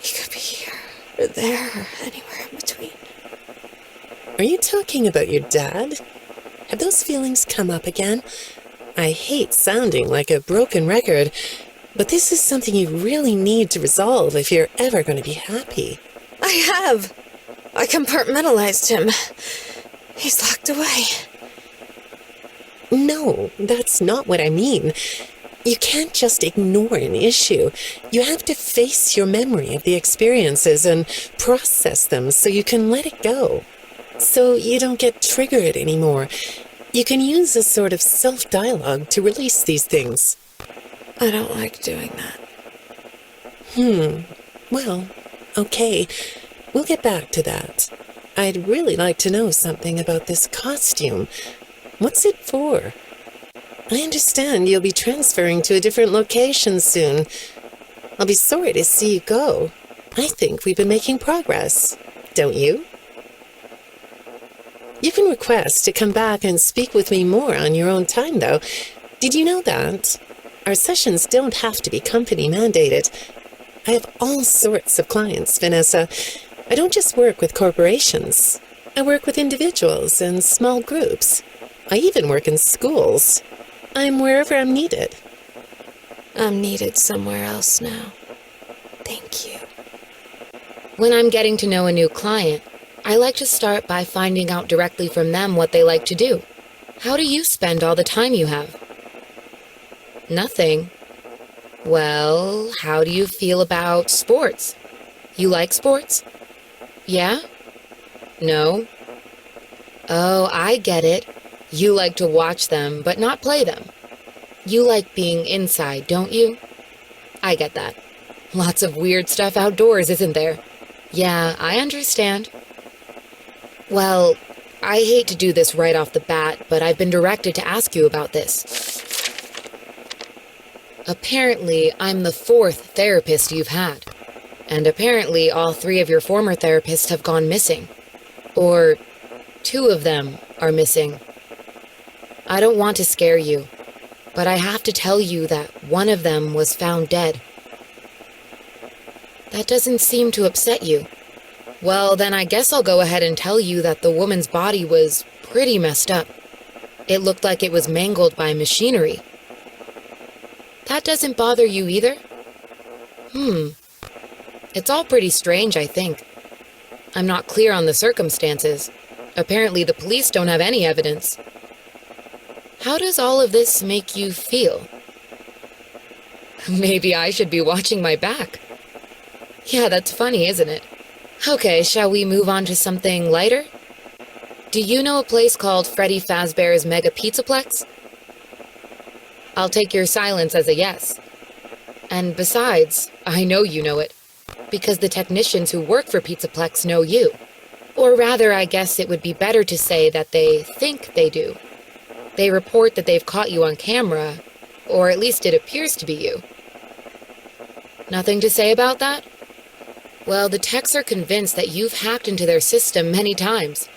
He could be here, or there, or anywhere in between. Are you talking about your dad? Have those feelings come up again? I hate sounding like a broken record, but this is something you really need to resolve if you're ever going to be happy. I have. I compartmentalized him. He's locked away. No, that's not what I mean. You can't just ignore an issue. You have to face your memory of the experiences and process them so you can let it go. So you don't get triggered anymore. You can use a sort of self-dialogue to release these things. I don't like doing that. Well, okay. We'll get back to that. I'd really like to know something about this costume. What's it for? I understand you'll be transferring to a different location soon. I'll be sorry to see you go. I think we've been making progress. Don't you? You can request to come back and speak with me more on your own time, though. Did you know that? Our sessions don't have to be company mandated. I have all sorts of clients, Vanessa. I don't just work with corporations. I work with individuals and small groups. I even work in schools. I'm wherever I'm needed. I'm needed somewhere else now. Thank you. When I'm getting to know a new client, I like to start by finding out directly from them what they like to do. How do you spend all the time you have? Nothing. Well, how do you feel about sports? You like sports? Yeah? No? Oh, I get it. You like to watch them, but not play them. You like being inside, don't you? I get that. Lots of weird stuff outdoors, isn't there? Yeah, I understand. Well, I hate to do this right off the bat, but I've been directed to ask you about this. Apparently, I'm the 4th therapist you've had. And apparently, all 3 of your former therapists have gone missing. Or 2 of them are missing. I don't want to scare you, but I have to tell you that one of them was found dead. That doesn't seem to upset you. Well, then I guess I'll go ahead and tell you that the woman's body was pretty messed up. It looked like it was mangled by machinery. That doesn't bother you either? It's all pretty strange, I think. I'm not clear on the circumstances. Apparently the police don't have any evidence. How does all of this make you feel? Maybe I should be watching my back. Yeah, that's funny, isn't it? Okay, shall we move on to something lighter? Do you know a place called Freddy Fazbear's Mega Pizzaplex? I'll take your silence as a yes. And besides, I know you know it, because the technicians who work for Pizzaplex know you. Or rather, I guess it would be better to say that they think they do. They report that they've caught you on camera, or at least it appears to be you. Nothing to say about that? Well, the techs are convinced that you've hacked into their system many times.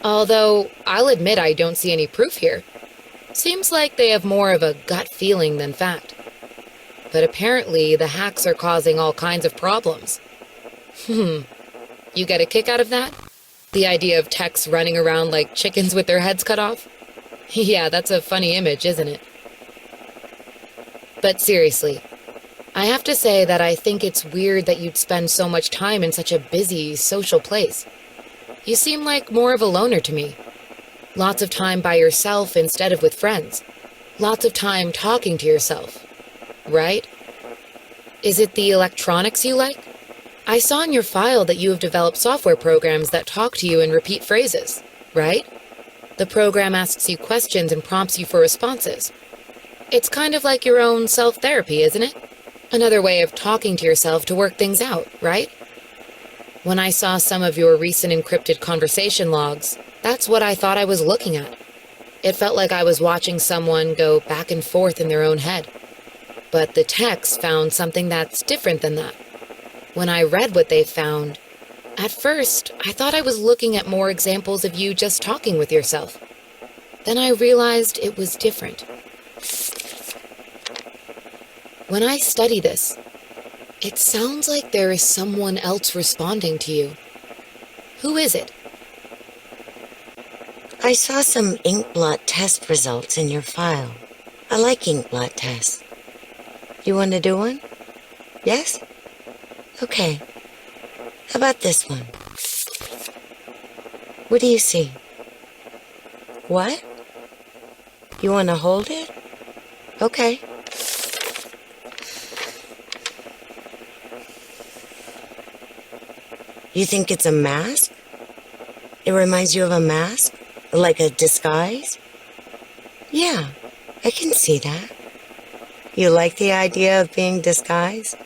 Although, I'll admit I don't see any proof here. Seems like they have more of a gut feeling than fact. But apparently, the hacks are causing all kinds of problems. You get a kick out of that? The idea of techs running around like chickens with their heads cut off? Yeah, that's a funny image, isn't it? But seriously, I have to say that I think it's weird that you'd spend so much time in such a busy, social place. You seem like more of a loner to me. Lots of time by yourself instead of with friends. Lots of time talking to yourself. Right? Is it the electronics you like? I saw in your file that you have developed software programs that talk to you in repeat phrases, right? The program asks you questions and prompts you for responses. It's kind of like your own self-therapy, isn't it? Another way of talking to yourself to work things out, right? When I saw some of your recent encrypted conversation logs, that's what I thought I was looking at. It felt like I was watching someone go back and forth in their own head. But the techs found something that's different than that. When I read what they found, at first, I thought I was looking at more examples of you just talking with yourself. Then I realized it was different. When I study this, it sounds like there is someone else responding to you. Who is it? I saw some inkblot test results in your file. I like inkblot tests. You want to do one? Yes? Okay. How about this one? What do you see? What? You want to hold it? Okay. You think it's a mask? It reminds you of a mask? Like a disguise? Yeah, I can see that. You like the idea of being disguised?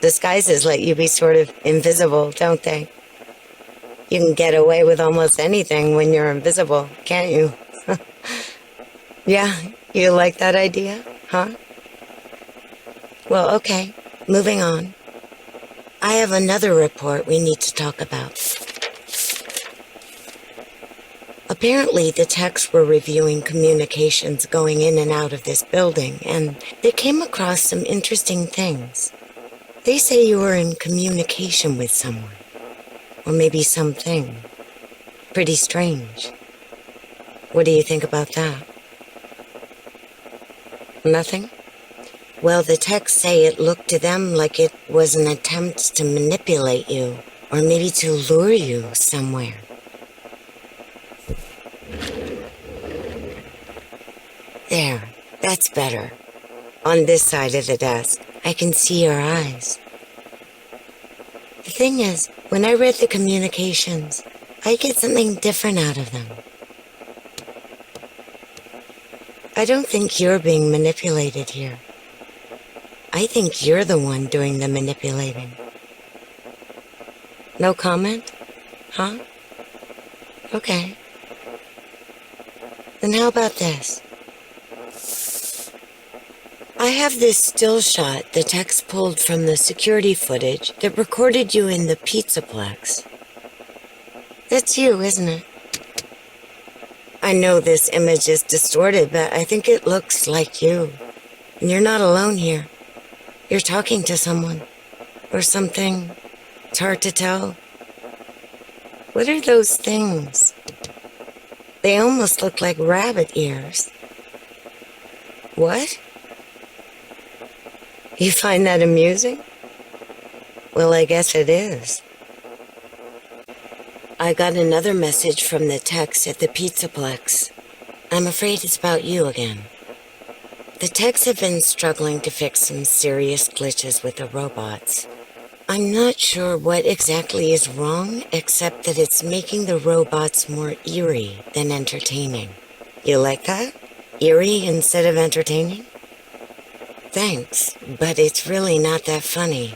Disguises let you be sort of invisible, don't they? You can get away with almost anything when you're invisible, can't you? Yeah, you like that idea, huh? Well, okay, moving on. I have another report we need to talk about. Apparently, the techs were reviewing communications going in and out of this building, and they came across some interesting things. They say you were in communication with someone, or maybe something. Pretty strange. What do you think about that? Nothing? Well, the techs say it looked to them like it was an attempt to manipulate you, or maybe to lure you somewhere. That's better. On this side of the desk, I can see your eyes. The thing is, when I read the communications, I get something different out of them. I don't think you're being manipulated here. I think you're the one doing the manipulating. No comment? Huh? Okay. Then how about this? I have this still shot the techs pulled from the security footage that recorded you in the Pizzaplex. That's you, isn't it? I know this image is distorted, but I think it looks like you. And you're not alone here. You're talking to someone. Or something. It's hard to tell. What are those things? They almost look like rabbit ears. What? You find that amusing? Well, I guess it is. I got another message from the techs at the Pizzaplex. I'm afraid it's about you again. The techs have been struggling to fix some serious glitches with the robots. I'm not sure what exactly is wrong, except that it's making the robots more eerie than entertaining. You like that? Eerie instead of entertaining? Thanks, but it's really not that funny.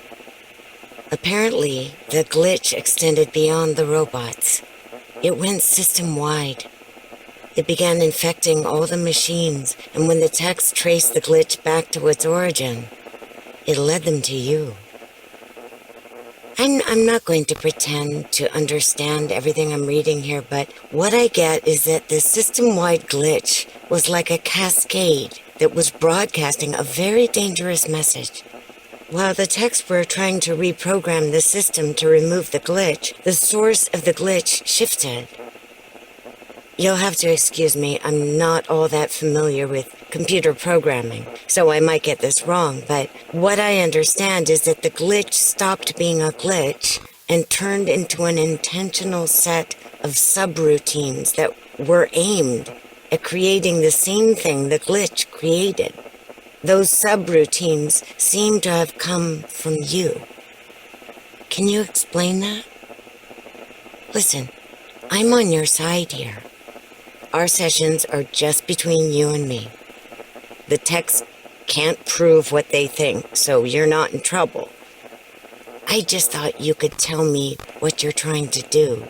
Apparently, the glitch extended beyond the robots. It went system-wide. It began infecting all the machines, and when the techs traced the glitch back to its origin, it led them to you. I'm not going to pretend to understand everything I'm reading here, but what I get is that the system-wide glitch was like a cascade that was broadcasting a very dangerous message. While the techs were trying to reprogram the system to remove the glitch, the source of the glitch shifted. You'll have to excuse me, I'm not all that familiar with computer programming, so I might get this wrong, but what I understand is that the glitch stopped being a glitch and turned into an intentional set of subroutines that were aimed at creating the same thing the glitch created. Those subroutines seem to have come from you. Can you explain that? Listen, I'm on your side here. Our sessions are just between you and me. The techs can't prove what they think, so you're not in trouble. I just thought you could tell me what you're trying to do.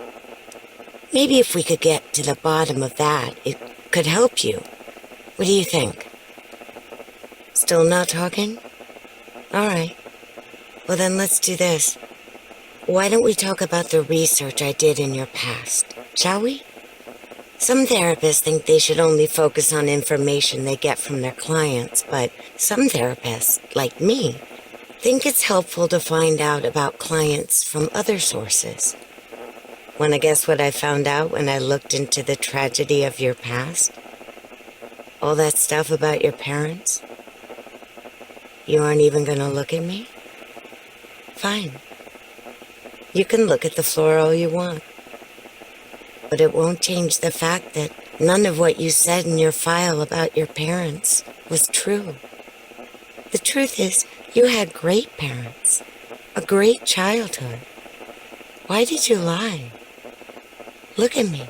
Maybe if we could get to the bottom of that, it could help you. What do you think? Still not talking? All right. Well, then let's do this. Why don't we talk about the research I did in your past, shall we? Some therapists think they should only focus on information they get from their clients, but some therapists, like me, think it's helpful to find out about clients from other sources. Want to guess what I found out when I looked into the tragedy of your past? All that stuff about your parents? You aren't even going to look at me? Fine. You can look at the floor all you want. But it won't change the fact that none of what you said in your file about your parents was true. The truth is, you had great parents, a great childhood. Why did you lie? Look at me.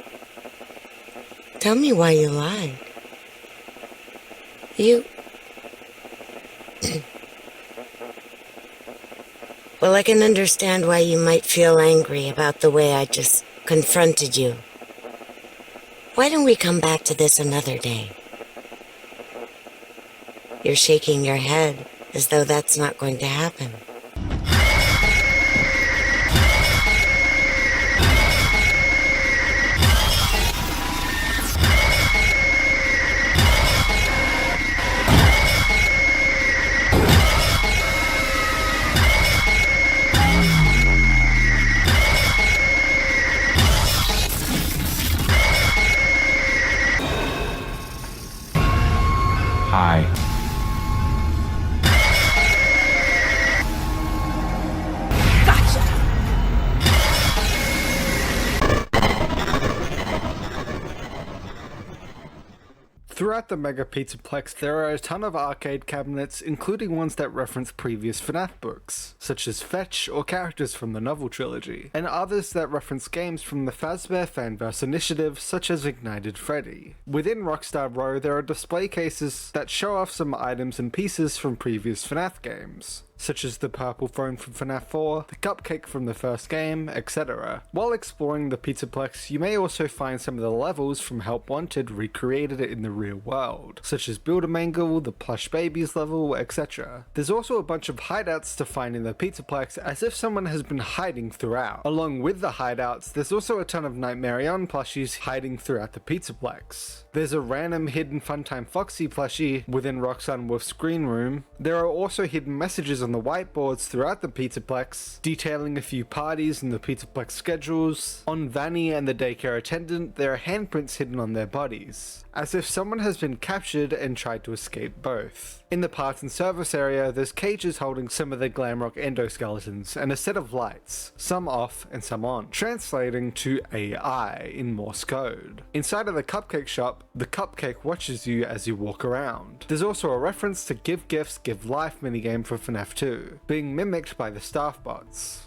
Tell me why you lied. You... Well, I can understand why you might feel angry about the way I just confronted you. Why don't we come back to this another day? You're shaking your head as though that's not going to happen. Hi. Throughout the Mega Pizzaplex, there are a ton of arcade cabinets, including ones that reference previous FNAF books, such as Fetch or characters from the novel trilogy, and others that reference games from the Fazbear Fanverse initiative, such as Ignited Freddy. Within Rockstar Row, there are display cases that show off some items and pieces from previous FNAF games, such as the purple phone from FNAF 4, the cupcake from the first game, etc. While exploring the Pizzaplex, you may also find some of the levels from Help Wanted recreated in the real world, such as Build-A-Mangle, the Plush Babies level, etc. There's also a bunch of hideouts to find in the Pizzaplex, as if someone has been hiding throughout. Along with the hideouts, there's also a ton of Nightmare On plushies hiding throughout the Pizzaplex. There's a random hidden Funtime Foxy plushie within Roxanne Wolf's green room. There are also hidden messages on the whiteboards throughout the Pizzaplex, detailing a few parties in the Pizzaplex schedules. On Vanny and the daycare attendant, there are handprints hidden on their bodies, as if someone has been captured and tried to escape both. In the parts and service area, there's cages holding some of the Glamrock endoskeletons and a set of lights, some off and some on, translating to AI in Morse code. Inside of the cupcake shop, the cupcake watches you as you walk around. There's also a reference to Give Gifts, Give Life minigame for FNAF 2, being mimicked by the staff bots.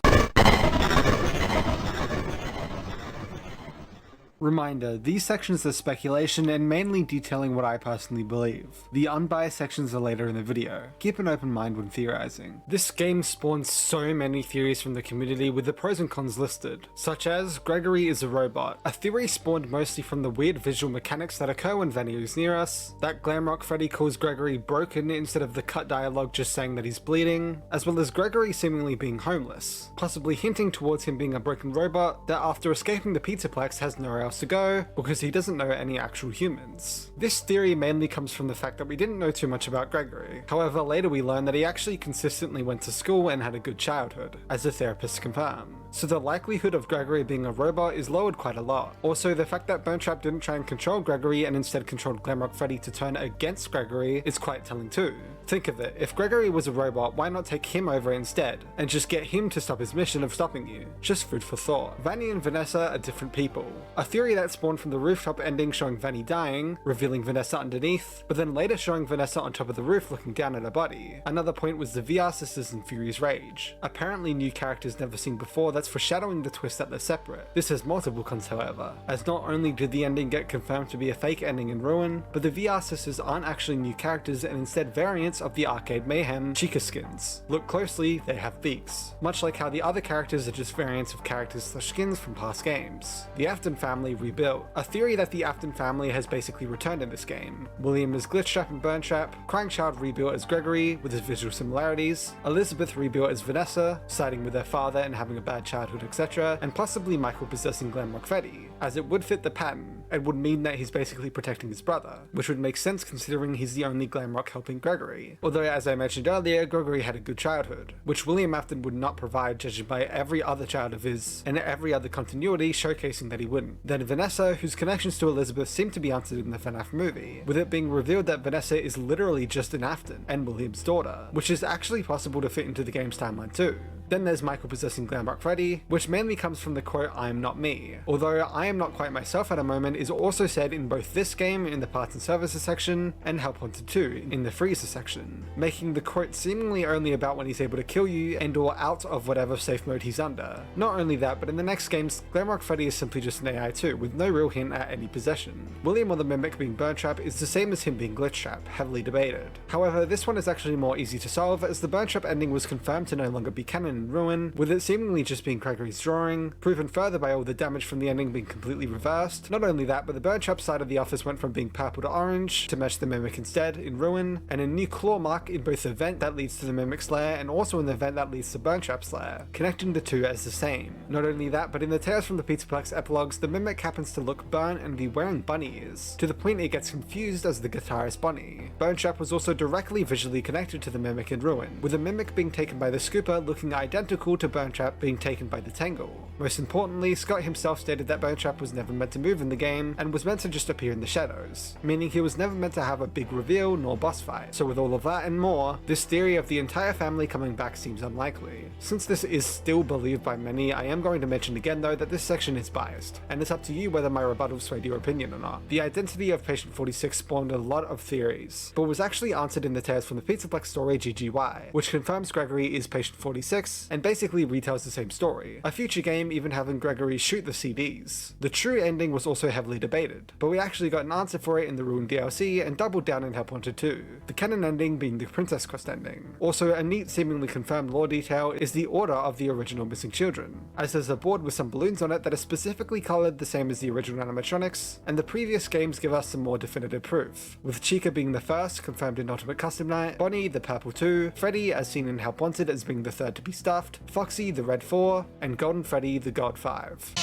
Reminder, these sections are speculation and mainly detailing what I personally believe. The unbiased sections are later in the video. Keep an open mind when theorizing. This game spawned so many theories from the community with the pros and cons listed, such as Gregory is a robot. A theory spawned mostly from the weird visual mechanics that occur when Vanny is near us, that Glamrock Freddy calls Gregory broken instead of the cut dialogue just saying that he's bleeding, as well as Gregory seemingly being homeless, possibly hinting towards him being a broken robot that after escaping the Pizzaplex has nowhere else to go because he doesn't know any actual humans. This theory mainly comes from the fact that we didn't know too much about Gregory. However, later we learned that he actually consistently went to school and had a good childhood, as the therapists confirm. So the likelihood of Gregory being a robot is lowered quite a lot. Also, the fact that Burntrap didn't try and control Gregory and instead controlled Glamrock Freddy to turn against Gregory is quite telling too. Think of it, if Gregory was a robot, why not take him over instead, and just get him to stop his mission of stopping you? Just food for thought. Vanny and Vanessa are different people. A theory that spawned from the rooftop ending showing Vanny dying, revealing Vanessa underneath, but then later showing Vanessa on top of the roof looking down at her body. Another point was the VR sisters in Fury's Rage. Apparently new characters never seen before that's foreshadowing the twist that they're separate. This has multiple cons however, as not only did the ending get confirmed to be a fake ending in Ruin, but the VR sisters aren't actually new characters and instead variants of the Arcade Mayhem Chica skins. Look closely, they have beaks, much like how the other characters are just variants of characters/skins from past games. The Afton family rebuilt. A theory that the Afton family has basically returned in this game. William as Glitchtrap and Burntrap, Crying Child rebuilt as Gregory with his visual similarities, Elizabeth rebuilt as Vanessa, siding with their father and having a bad childhood, etc., and possibly Michael possessing Glamrock Freddy, as it would fit the pattern. It would mean that he's basically protecting his brother, which would make sense considering he's the only Glamrock helping Gregory. Although, as I mentioned earlier, Gregory had a good childhood, which William Afton would not provide judging by every other child of his, and every other continuity showcasing that he wouldn't. Then Vanessa, whose connections to Elizabeth seem to be answered in the FNAF movie, with it being revealed that Vanessa is literally just an Afton, and William's daughter, which is actually possible to fit into the game's timeline too. Then there's Michael possessing Glamrock Freddy, which mainly comes from the quote, "I am not me." Although "I am not quite myself" at a moment is also said in both this game in the parts and services section and Help Wanted 2 in the freezer section, making the quote seemingly only about when he's able to kill you and or out of whatever safe mode he's under. Not only that, but in the next games, Glamrock Freddy is simply just an AI too, with no real hint at any possession. William or the Mimic being Burntrap is the same as him being Glitchtrap, heavily debated. However, this one is actually more easy to solve as the Burntrap ending was confirmed to no longer be canon in Ruin, with it seemingly just being Gregory's drawing, proven further by all the damage from the ending being completely reversed. Not only that, but the Burntrap side of the office went from being purple to orange to match the Mimic instead in Ruin, and a new claw mark in both the vent that leads to the Mimic's lair and also in the vent that leads to Burntrap's lair, connecting the two as the same. Not only that, but in the Tales from the Pizzaplex epilogues, the Mimic happens to look burnt and be wearing bunny ears, to the point it gets confused as the guitarist Bonnie. Burntrap was also directly visually connected to the Mimic in Ruin, with the Mimic being taken by the Scooper looking identical identical to Burntrap being taken by the Tangle. Most importantly, Scott himself stated that Burntrap was never meant to move in the game and was meant to just appear in the shadows, meaning he was never meant to have a big reveal nor boss fight. So with all of that and more, this theory of the entire family coming back seems unlikely. Since this is still believed by many, I am going to mention again though that this section is biased, and it's up to you whether my rebuttal swayed your opinion or not. The identity of Patient 46 spawned a lot of theories, but was actually answered in the Tales from the Pizzaplex story GGY, which confirms Gregory is Patient 46 and basically retells the same story, a future game even having Gregory shoot the CDs. The true ending was also heavily debated, but we actually got an answer for it in the Ruined DLC and doubled down in Help Wanted 2, the canon ending being the Princess Quest ending. Also, a neat seemingly confirmed lore detail is the order of the original missing children, as there's a board with some balloons on it that are specifically coloured the same as the original animatronics, and the previous games give us some more definitive proof, with Chica being the first, confirmed in Ultimate Custom Night, Bonnie the purple 2, Freddy as seen in Help Wanted as being the third to be stuffed, Foxy the red 4, and Golden Freddy the gold 5.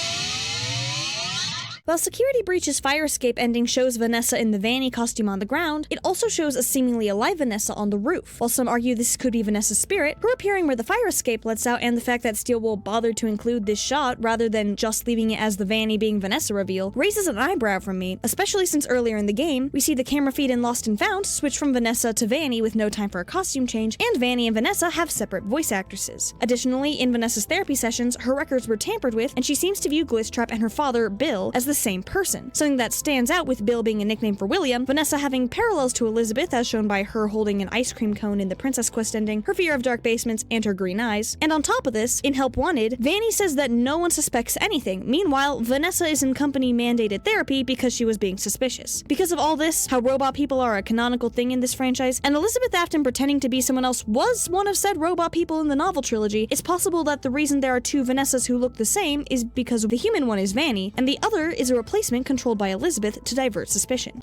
While Security Breach's fire escape ending shows Vanessa in the Vanny costume on the ground, it also shows a seemingly alive Vanessa on the roof. While some argue this could be Vanessa's spirit, her appearing where the fire escape lets out and the fact that Steelwool bothered to include this shot rather than just leaving it as the Vanny being Vanessa reveal raises an eyebrow from me, especially since earlier in the game, we see the camera feed in Lost and Found switch from Vanessa to Vanny with no time for a costume change, and Vanny and Vanessa have separate voice actresses. Additionally, in Vanessa's therapy sessions, her records were tampered with, and she seems to view Glitchtrap and her father, Bill, as the same person. Something that stands out with Bill being a nickname for William, Vanessa having parallels to Elizabeth as shown by her holding an ice cream cone in the Princess Quest ending, her fear of dark basements, and her green eyes. And on top of this, in Help Wanted, Vanny says that no one suspects anything. Meanwhile, Vanessa is in company-mandated therapy because she was being suspicious. Because of all this, how robot people are a canonical thing in this franchise, and Elizabeth Afton pretending to be someone else was one of said robot people in the novel trilogy, it's possible that the reason there are two Vanessas who look the same is because the human one is Vanny, and the other is a replacement controlled by Elizabeth to divert suspicion.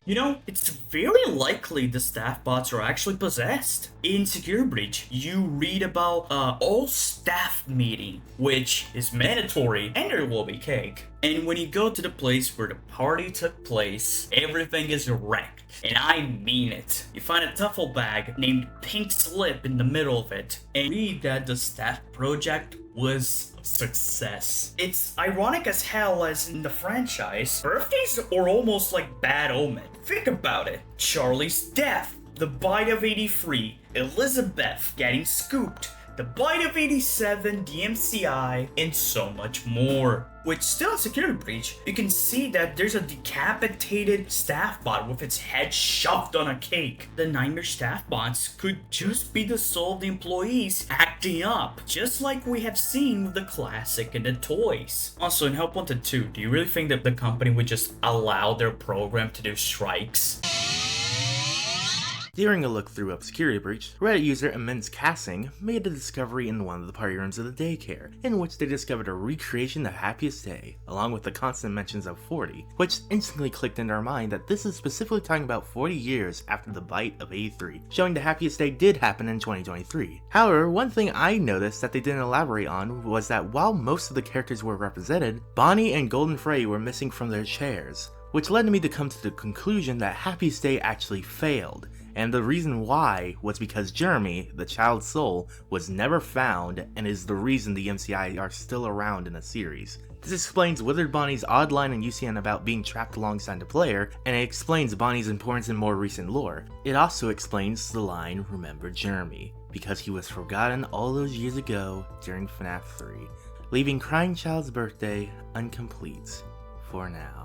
You know, it's very likely the staff bots are actually possessed. In Security Breach, you read about all staff meeting, which is mandatory, and there will be cake. And when you go to the place where the party took place, everything is wrecked. And I mean it. You find a duffel bag named Pink Slip in the middle of it, and read that the staff project was a success. It's ironic as hell as in the franchise, birthdays are almost like bad omen. Think about it. Charlie's death, the bite of 83, Elizabeth getting scooped, the bite of 87, the MCI, and so much more. Which still in Security Breach, you can see that there's a decapitated staff bot with its head shoved on a cake. The Nightmare staff bots could just be the soul of the employees acting up, just like we have seen with the classic and the toys. Also, in Help Wanted 2, do you really think that the company would just allow their program to do strikes? During a look-through of Security Breach, Reddit user Immense Cassing made a discovery in one of the party rooms of the daycare, in which they discovered a recreation of Happiest Day, along with the constant mentions of 40, which instantly clicked into our mind that this is specifically talking about 40 years after the bite of 83, showing the Happiest Day did happen in 2023. However, one thing I noticed that they didn't elaborate on was that while most of the characters were represented, Bonnie and Golden Freddy were missing from their chairs, which led me to come to the conclusion that Happiest Day actually failed. And the reason why was because Jeremy, the child's soul, was never found and is the reason the MCI are still around in the series. This explains Withered Bonnie's odd line in UCN about being trapped alongside the player, and it explains Bonnie's importance in more recent lore. It also explains the line, "Remember Jeremy," because he was forgotten all those years ago during FNAF 3, leaving Crying Child's birthday incomplete for now.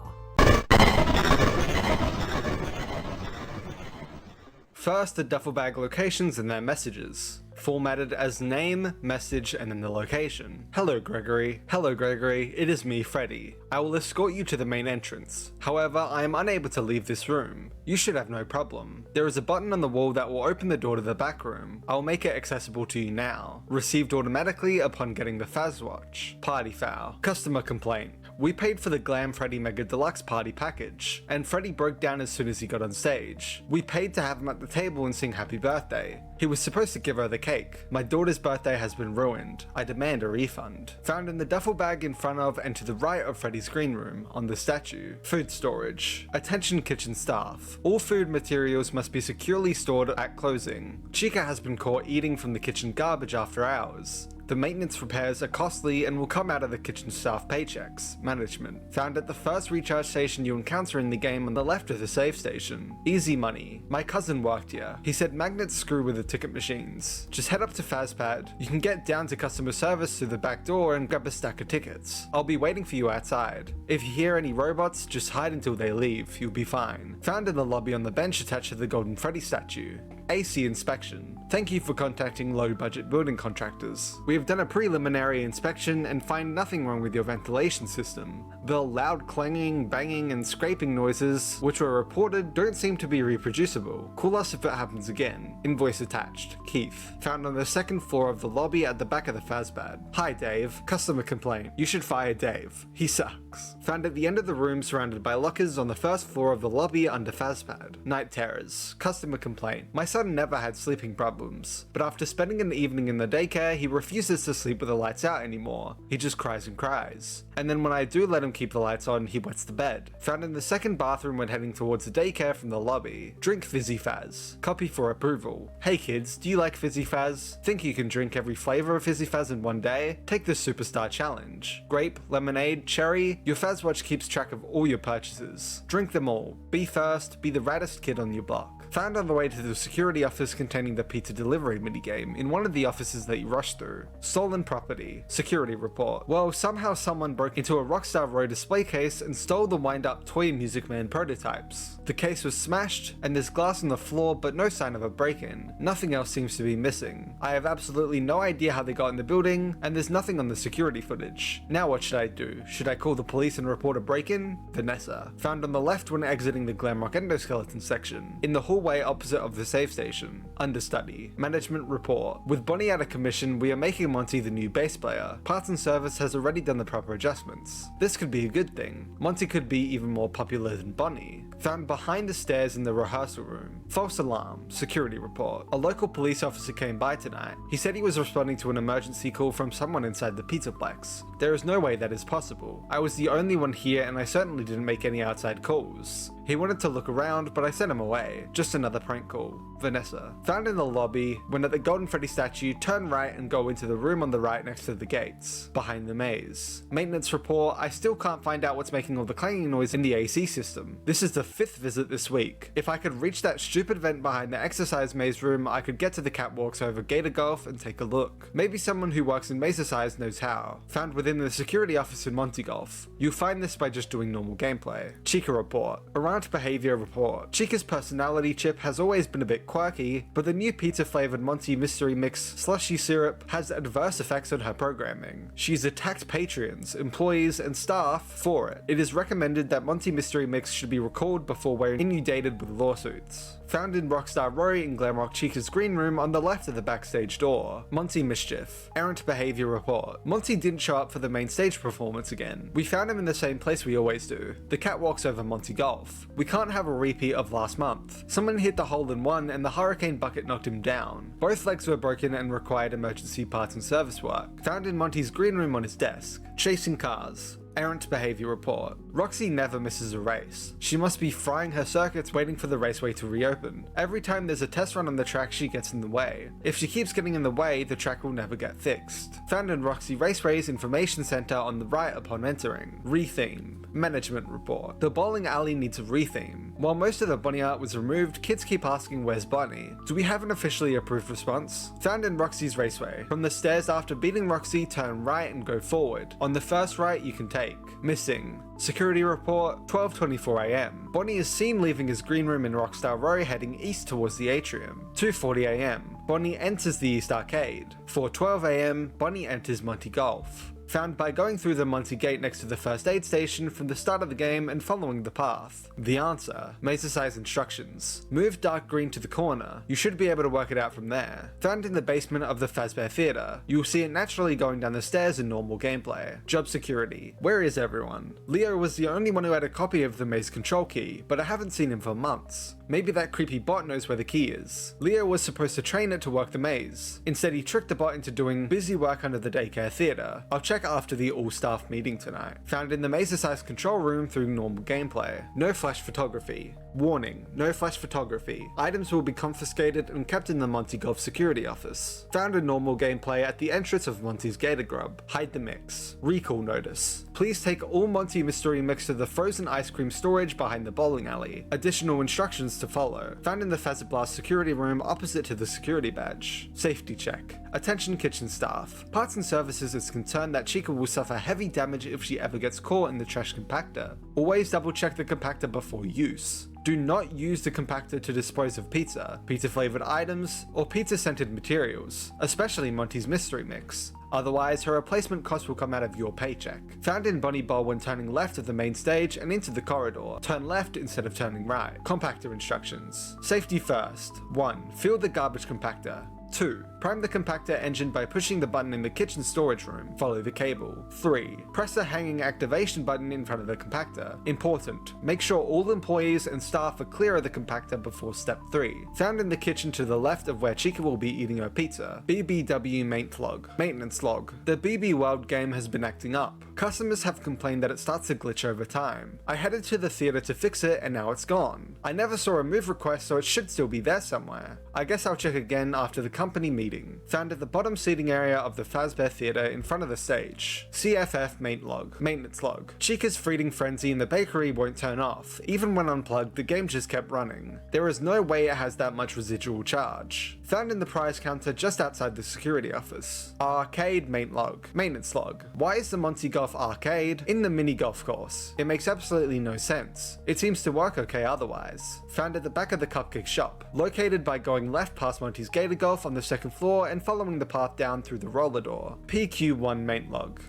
First, the duffel bag locations and their messages, formatted as name, message, and then the location. Hello Gregory. Hello Gregory, it is me, Freddy. I will escort you to the main entrance. However, I am unable to leave this room. You should have no problem. There is a button on the wall that will open the door to the back room. I will make it accessible to you now. Received automatically upon getting the Fazwatch. Party foul. Customer complaint. We paid for the Glam Freddy Mega Deluxe party package, and Freddy broke down as soon as he got on stage. We paid to have him at the table and sing happy birthday. He was supposed to give her the cake. My daughter's birthday has been ruined. I demand a refund. Found in the duffel bag in front of and to the right of Freddy's green room, on the statue. Food storage. Attention kitchen staff. All food materials must be securely stored at closing. Chica has been caught eating from the kitchen garbage after hours. The maintenance repairs are costly and will come out of the kitchen staff paychecks. Management. Found at the first recharge station you encounter in the game on the left of the save station. Easy money. My cousin worked here. He said magnets screw with the ticket machines. Just head up to Fazpad. You can get down to customer service through the back door and grab a stack of tickets. I'll be waiting for you outside. If you hear any robots, just hide until they leave. You'll be fine. Found in the lobby on the bench attached to the Golden Freddy statue. AC inspection. Thank you for contacting low-budget building contractors. We have done a preliminary inspection and find nothing wrong with your ventilation system. The loud clanging, banging, and scraping noises, which were reported, don't seem to be reproducible. Call us if it happens again. Invoice attached. Keith. Found on the second floor of the lobby at the back of the Fazpad. Hi Dave. Customer complaint. You should fire Dave. He sucks. Found at the end of the room surrounded by lockers on the first floor of the lobby under Fazpad. Night terrors. Customer complaint. My son never had sleeping problems, but after spending an evening in the daycare, he refuses to sleep with the lights out anymore. He just cries and cries. And then when I do let him keep the lights on, he wets the bed. Found in the second bathroom when heading towards the daycare from the lobby. Drink Fizzy Faz. Copy for approval. Hey kids, do you like Fizzy Faz? Think you can drink every flavor of Fizzy Faz in one day? Take the Superstar Challenge. Grape, lemonade, cherry. Your Fazwatch keeps track of all your purchases. Drink them all. Be first, be the raddest kid on your block. Found on the way to the security office containing the pizza delivery minigame in one of the offices that you rushed through. Stolen property. Security report. Well, somehow someone broke into a Rockstar Row display case and stole the wind-up Toy Music Man prototypes. The case was smashed, and there's glass on the floor but no sign of a break-in. Nothing else seems to be missing. I have absolutely no idea how they got in the building, and there's nothing on the security footage. Now what should I do? Should I call the police and report a break-in? Vanessa. Found on the left when exiting the Glamrock Endoskeleton section. In the hallway opposite of the save station. Understudy. Management report. With Bonnie out of commission, we are making Monty the new bass player. Parts and service has already done the proper adjustments. This could be a good thing. Monty could be even more popular than Bonnie. Found behind the stairs in the rehearsal room. False alarm. Security report. A local police officer came by tonight. He said he was responding to an emergency call from someone inside the Pizzaplex. There is no way that is possible. I was the only one here and I certainly didn't make any outside calls. He wanted to look around, but I sent him away. Just another prank call. Vanessa. Found in the lobby, when at the Golden Freddy statue, turn right and go into the room on the right next to the gates, behind the maze. Maintenance report, I still can't find out what's making all the clanging noise in the AC system. This is the 5th visit this week. If I could reach that stupid vent behind the exercise maze room, I could get to the catwalks over Gator Golf and take a look. Maybe someone who works in Mazercise knows how. Found within the security office in Monty Golf. You'll find this by just doing normal gameplay. Chica report. Behavior report. Chica's personality chip has always been a bit quirky, but the new pizza flavored Monty mystery mix slushy syrup has adverse effects on her programming. She's attacked patrons, employees, and staff for it. It is recommended that Monty mystery mix should be recalled before we're inundated with lawsuits. Found in Rockstar Row in Glamrock Chica's green room on the left of the backstage door. Monty mischief. Errant behavior report. Monty didn't show up for the main stage performance again. We found him in the same place we always do. The catwalks over Monty Golf. We can't have a repeat of last month. Someone hit the hole-in-one and the hurricane bucket knocked him down. Both legs were broken and required emergency parts and service work. Found in Monty's green room on his desk. Chasing cars. Errant behavior report. Roxy never misses a race. She must be frying her circuits waiting for the raceway to reopen. Every time there's a test run on the track, she gets in the way. If she keeps getting in the way, the track will never get fixed. Found in Roxy Raceway's information center on the right upon entering. Retheme. Management report. The bowling alley needs a retheme. While most of the Bonnie art was removed, kids keep asking where's Bonnie. Do we have an officially approved response? Found in Roxy's Raceway. From the stairs after beating Roxy, turn right and go forward. On the first right you can take. Missing. Security report, 12:24 AM. Bonnie is seen leaving his green room in Rockstar Row heading east towards the atrium. 2:40 AM. Bonnie enters the East Arcade. 4:12 AM. Bonnie enters Monty Golf. found by going through the Monty gate next to the first aid station from the start of the game and following the path. The answer, Mesa size instructions. Move dark green to the corner, you should be able to work it out from there. Found in the basement of the Fazbear Theatre, you'll see it naturally going down the stairs in normal gameplay. Job security, where is everyone? Leo was the only one who had a copy of the maze control key, but I haven't seen him for months. Maybe that creepy bot knows where the key is. Leo was supposed to train it to work the maze. Instead he tricked the bot into doing busy work under the daycare theatre. I'll check after the all-staff meeting tonight. Found in the Mesa-sized control room through normal gameplay. No flash photography. Warning, no flash photography. Items will be confiscated and kept in the Monty Golf security office. Found in normal gameplay at the entrance of Monty's Gator Grub. Hide the mix. Recall notice. Please take all Monty Mystery Mix to the frozen ice cream storage behind the bowling alley. Additional instructions to follow. Found in the Fazit Blast security room opposite to the security badge. Safety check. Attention kitchen staff. Parts and Services is concerned that Chica will suffer heavy damage if she ever gets caught in the trash compactor. Always double check the compactor before use. Do not use the compactor to dispose of pizza flavored items, or pizza scented materials, especially Monty's Mystery Mix. Otherwise, her replacement cost will come out of your paycheck. Found in Bunny Bowl when turning left of the main stage and into the corridor. Turn left instead of turning right. Compactor instructions. Safety first. 1. Fill the garbage compactor. 2. Prime the compactor engine by pushing the button in the kitchen storage room. Follow the cable. 3. Press the hanging activation button in front of the compactor. Important. Make sure all employees and staff are clear of the compactor before step 3. Found in the kitchen to the left of where Chica will be eating her pizza. BBW maintenance log. The BB World game has been acting up. Customers have complained that it starts to glitch over time. I headed to the theater to fix it and now it's gone. I never saw a move request, so it should still be there somewhere. I guess I'll check again after the company meeting. Found at the bottom seating area of the Fazbear Theatre in front of the stage. CFF maintenance log. Chica's feeding frenzy in the bakery won't turn off. Even when unplugged, the game just kept running. There is no way it has that much residual charge. Found in the prize counter just outside the security office. Arcade maintenance log. Why is the Monty Golf arcade in the mini golf course? It makes absolutely no sense. It seems to work okay otherwise. Found at the back of the cupcake shop. Located by going left past Monty's Gator Golf on the second floor and following the path down through the roller door. PQ1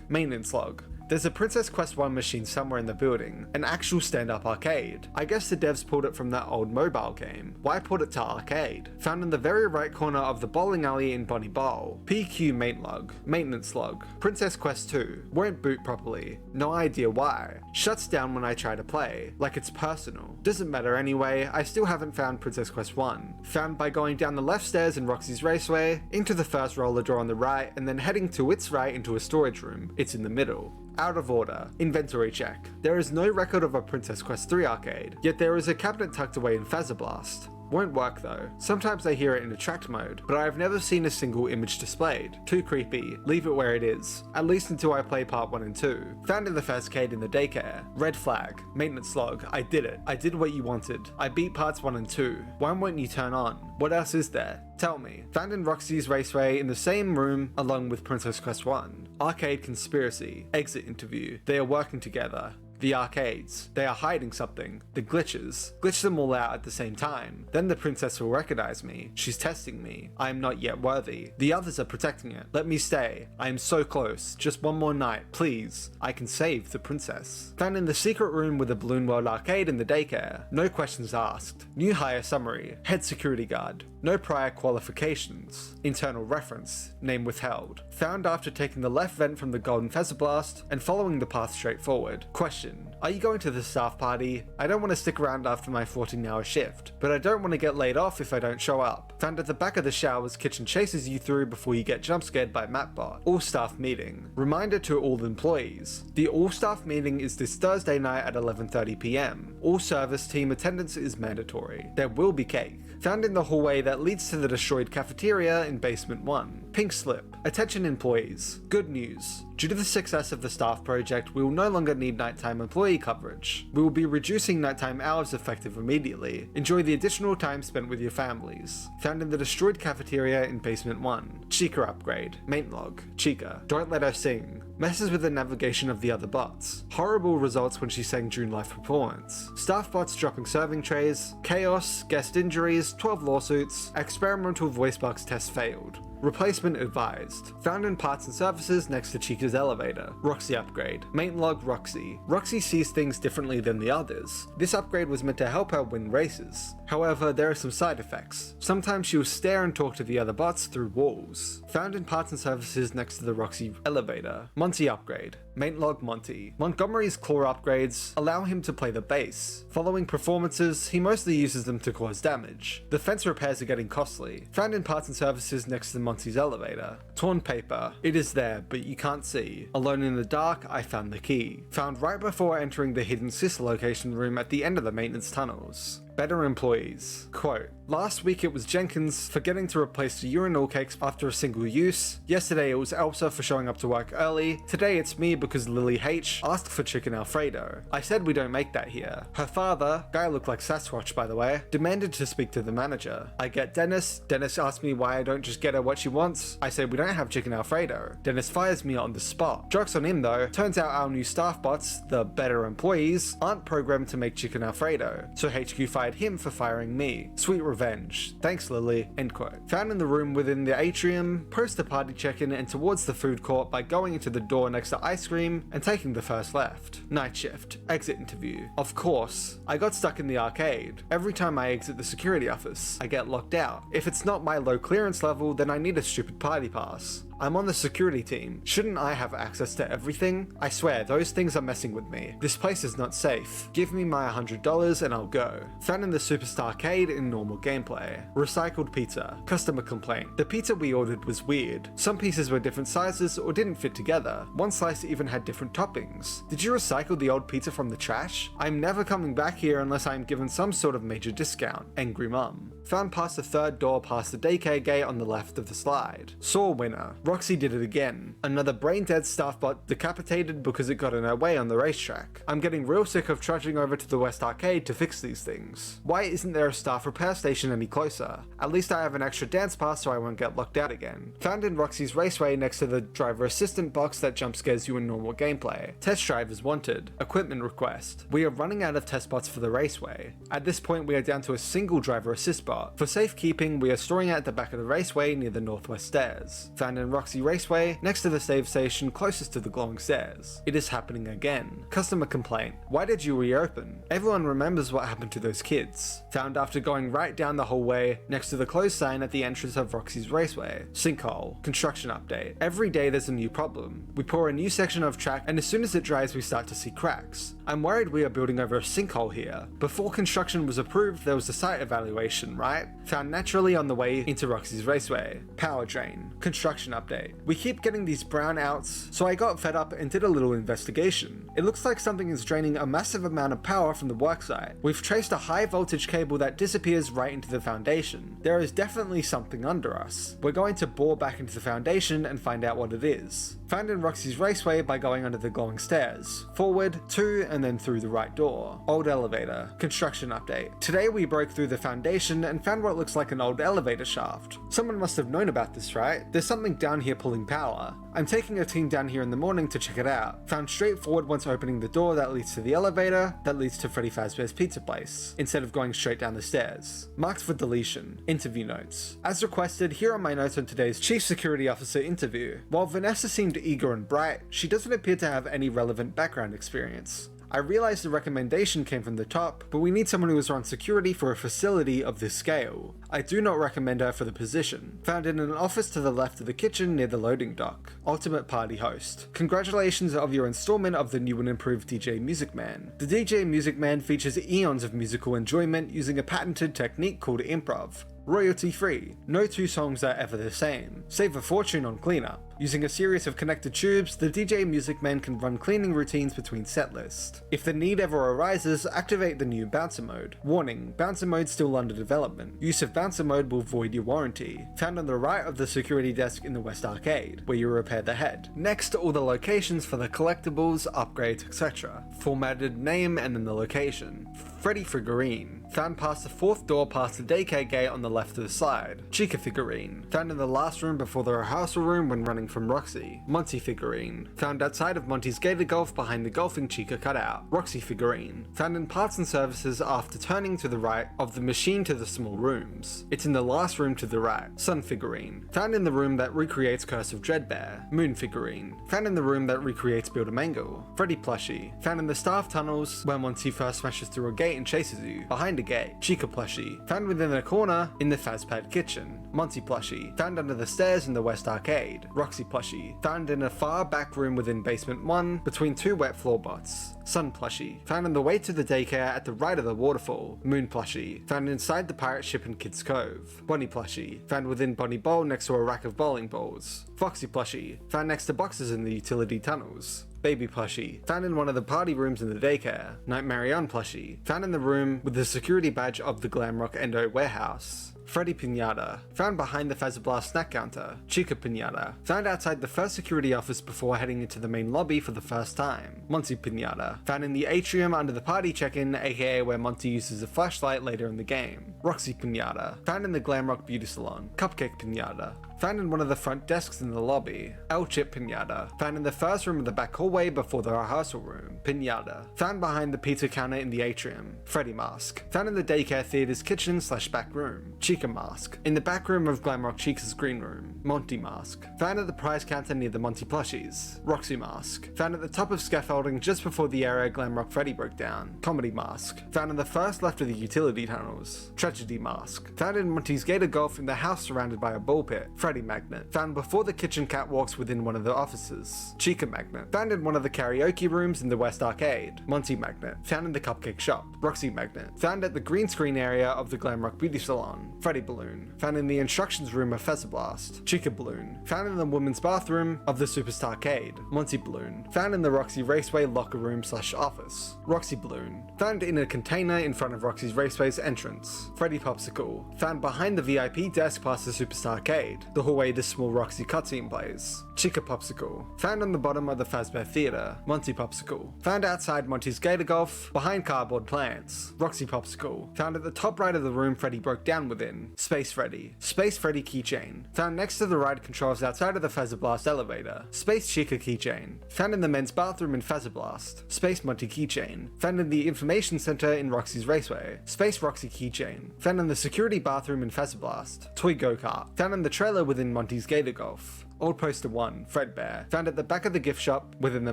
maintenance log. There's a Princess Quest 1 machine somewhere in the building, an actual stand-up arcade. I guess the devs pulled it from that old mobile game. Why put it to arcade? Found in the very right corner of the bowling alley in Bunny Bowl. PQ maintenance log. Princess Quest 2. Won't boot properly. No idea why. Shuts down when I try to play. Like it's personal. Doesn't matter anyway, I still haven't found Princess Quest 1. Found by going down the left stairs in Roxy's Raceway, into the first roller door on the right, and then heading to its right into a storage room. It's in the middle. Out of order. Inventory check. There is no record of a Princess Quest 3 arcade, yet there is a cabinet tucked away in Fazablast. Won't work though. Sometimes I hear it in attract mode, but I have never seen a single image displayed. Too creepy. Leave it where it is. At least until I play part 1 and 2. Found in the Fazcade in the daycare. Red flag. Maintenance log. I did it. I did what you wanted. I beat parts 1 and 2. Why won't you turn on? What else is there? Tell me. Found in Roxy's Raceway in the same room along with Princess Quest 1. Arcade conspiracy. Exit interview. They are working together. The arcades. They are hiding something. The glitches. Glitch them all out at the same time. Then the princess will recognize me. She's testing me. I am not yet worthy. The others are protecting it. Let me stay. I am so close. Just one more night, please. I can save the princess. Found in the secret room with the Balloon World arcade in the daycare. No questions asked. New hire summary. Head security guard. No prior qualifications. Internal reference. Name withheld. Found after taking the left vent from the Golden Feather Blast and following the path straight forward. Question. Are you going to the staff party? I don't want to stick around after my 14-hour shift, but I don't want to get laid off if I don't show up. Found at the back of the showers, kitchen chases you through before you get jump scared by Mapbot. All staff meeting. Reminder to all employees. The all staff meeting is this Thursday night at 11:30 PM. All service team attendance is mandatory. There will be cake. Found in the hallway that leads to the destroyed cafeteria in basement 1. Pink slip. Attention employees. Good news. Due to the success of the staff project, we will no longer need nighttime employee coverage. We will be reducing nighttime hours effective immediately. Enjoy the additional time spent with your families. Found in the destroyed cafeteria in basement 1. Chica upgrade. Main log. Chica. Don't let her sing. Messes with the navigation of the other bots. Horrible results when she sang June Life Performance. Staff bots dropping serving trays. Chaos. Guest injuries. 12 lawsuits. Experimental voice box test failed. Replacement advised. Found in parts and services next to Chica's elevator. Roxy upgrade. Main log Roxy. Roxy sees things differently than the others. This upgrade was meant to help her win races. However, there are some side effects. Sometimes she will stare and talk to the other bots through walls. Found in parts and services next to the Roxy elevator. Monty upgrade. Main log Monty. Montgomery's claw upgrades allow him to play the bass. Following performances, he mostly uses them to cause damage. The fence repairs are getting costly. Found in parts and services next to Monty's elevator. Torn paper. It is there, but you can't see. Alone in the dark, I found the key. Found right before entering the hidden sister location room at the end of the maintenance tunnels. Better employees. Quote, last week it was Jenkins forgetting to replace the urinal cakes after a single use. Yesterday it was Elsa for showing up to work early. Today it's me because Lily H asked for chicken Alfredo. I said we don't make that here. Her father, guy looked like Sasquatch by the way, demanded to speak to the manager. I get Dennis. Dennis asked me why I don't just get her what she wants. I say we don't have chicken Alfredo. Dennis fires me on the spot. Joke's on him though. Turns out our new staff bots, the better employees, aren't programmed to make chicken Alfredo. So HQ fired him for firing me. Sweet revenge. Thanks, Lily. End quote. Found in the room within the atrium, post the party check-in and towards the food court by going into the door next to ice cream and taking the first left. Night shift. Exit interview. Of course, I got stuck in the arcade. Every time I exit the security office, I get locked out. If it's not my low clearance level, then I need a stupid party pass. I'm on the security team. Shouldn't I have access to everything? I swear, those things are messing with me. This place is not safe. Give me my $100 and I'll go. Found in the Superstar Arcade in normal gameplay. Recycled pizza. Customer complaint. The pizza we ordered was weird. Some pieces were different sizes or didn't fit together. One slice even had different toppings. Did you recycle the old pizza from the trash? I'm never coming back here unless I'm given some sort of major discount. Angry mum. Found past the third door past the daycare gate on the left of the slide. Saw winner. Roxy did it again. Another brain-dead staff bot decapitated because it got in her way on the racetrack. I'm getting real sick of trudging over to the West Arcade to fix these things. Why isn't there a staff repair station any closer? At least I have an extra dance pass so I won't get locked out again. Found in Roxy's Raceway next to the driver assistant box that jump scares you in normal gameplay. Test drive is wanted. Equipment request. We are running out of test bots for the Raceway. At this point we are down to a single driver assist bot. For safekeeping, we are storing it at the back of the Raceway near the northwest stairs. Found in Roxy Raceway next to the save station closest to the glowing stairs. It is happening again. Customer complaint. Why did you reopen? Everyone remembers what happened to those kids. Found after going right down the hallway next to the closed sign at the entrance of Roxy's Raceway. Sinkhole. Construction update. Every day there's a new problem. We pour a new section of track and as soon as it dries we start to see cracks. I'm worried we are building over a sinkhole here. Before construction was approved there was a site evaluation, right? Found naturally on the way into Roxy's Raceway. Power drain. Construction update. We keep getting these brownouts, so I got fed up and did a little investigation. It looks like something is draining a massive amount of power from the worksite. We've traced a high voltage cable that disappears right into the foundation. There is definitely something under us. We're going to bore back into the foundation and find out what it is. Found in Roxy's Raceway by going under the glowing stairs. Forward, to, and then through the right door. Old elevator. Construction update. Today we broke through the foundation and found what looks like an old elevator shaft. Someone must have known about this, right? There's something down here pulling power. I'm taking a team down here in the morning to check it out. Found straightforward once opening the door that leads to the elevator, that leads to Freddy Fazbear's Pizza Place, instead of going straight down the stairs. Marked for deletion. Interview notes. As requested, here are my notes on today's Chief Security Officer interview. While Vanessa seemed eager and bright, she doesn't appear to have any relevant background experience. I realize the recommendation came from the top, but we need someone who has run security for a facility of this scale. I do not recommend her for the position. Found in an office to the left of the kitchen near the loading dock. Ultimate party host. Congratulations of your installment of the new and improved DJ Music Man. The DJ Music Man features eons of musical enjoyment using a patented technique called improv. Royalty free. No two songs are ever the same. Save a fortune on cleanup. Using a series of connected tubes, the DJ Music Man can run cleaning routines between set lists. If the need ever arises, activate the new Bouncer Mode. Warning, Bouncer Mode still under development. Use of Bouncer Mode will void your warranty. Found on the right of the security desk in the West Arcade, where you repair the head. Next to all the locations for the collectibles, upgrades, etc. Formatted name and then the location. Freddy Figurine. found past the 4th door past the daycare gate on the left of the side. Chica figurine, found in the last room before the rehearsal room when running from Roxy. Monty figurine, found outside of Monty's Gator Golf behind the golfing Chica cutout. Roxy figurine, found in parts and services after turning to the right of the machine to the small rooms. It's in the last room to the right. Sun figurine, found in the room that recreates Curse of Dreadbear. Moon figurine, found in the room that recreates Build-A-Mangle. Freddy plushie, found in the staff tunnels where Monty first smashes through a gate and chases you. Behind a gate. Chica plushie, found within a corner in the Fazpad kitchen. Monty plushie, found under the stairs in the West Arcade. Roxy plushie, found in a far back room within Basement 1 between 2 wet floor bots. Sun plushie, found on the way to the daycare at the right of the waterfall. Moon plushie, found inside the pirate ship in Kids Cove. Bonnie plushie, found within Bonnie Bowl next to a rack of bowling balls. Foxy plushie, found next to boxes in the utility tunnels. Baby plushie, found in one of the party rooms in the daycare. Nightmare On plushie, found in the room with the security badge of the Glamrock Endo warehouse. Freddy Pinata, found behind the Fazablast snack counter. Chica Pinata, found outside the first security office before heading into the main lobby for the first time. Monty Pinata, found in the atrium under the party check-in, aka where Monty uses a flashlight later in the game. Roxy Pinata, found in the Glamrock beauty salon. Cupcake Pinata, found in one of the front desks in the lobby. El Chip Pinata, found in the first room of the back hallway before the rehearsal room. Pinata, found behind the pizza counter in the atrium. Freddy Mask, found in the daycare theater's kitchen / back room. Chica Mask, in the back room of Glamrock Chica's green room. Monty Mask, found at the prize counter near the Monty plushies. Roxy Mask, found at the top of scaffolding just before the area Glamrock Freddy broke down. Comedy Mask, found in the first left of the utility tunnels. Tragedy Mask, found in Monty's Gator Golf in the house surrounded by a ball pit. Freddy Magnet, found before the kitchen catwalks within one of the offices. Chica Magnet, found in one of the karaoke rooms in the West Arcade. Monty Magnet, found in the cupcake shop. Roxy Magnet, found at the green screen area of the Glamrock beauty salon. Freddy Balloon, found in the instructions room of Fezablast. Chica Balloon, found in the women's bathroom of the Superstar Arcade. Monty Balloon, found in the Roxy Raceway locker room / office. Roxy Balloon, found in a container in front of Roxy's Raceway's entrance. Freddy Popsicle, found behind the VIP desk past the Superstar Arcade, the hallway this small Roxy cutscene plays. Chica Popsicle, found on the bottom of the Fazbear Theater. Monty Popsicle, found outside Monty's Gator Golf, behind cardboard plants. Roxy Popsicle, found at the top right of the room Freddy broke down within. Space Freddy keychain, found next to the ride controls outside of the Fazablast elevator. Space Chica keychain, found in the men's bathroom in Fazablast. Space Monty keychain, found in the information center in Roxy's Raceway. Space Roxy keychain, found in the security bathroom in Fazablast. Toy Go-Kart, found in the trailer within Monty's Gator Golf. Old Poster 1, Fredbear, found at the back of the gift shop within the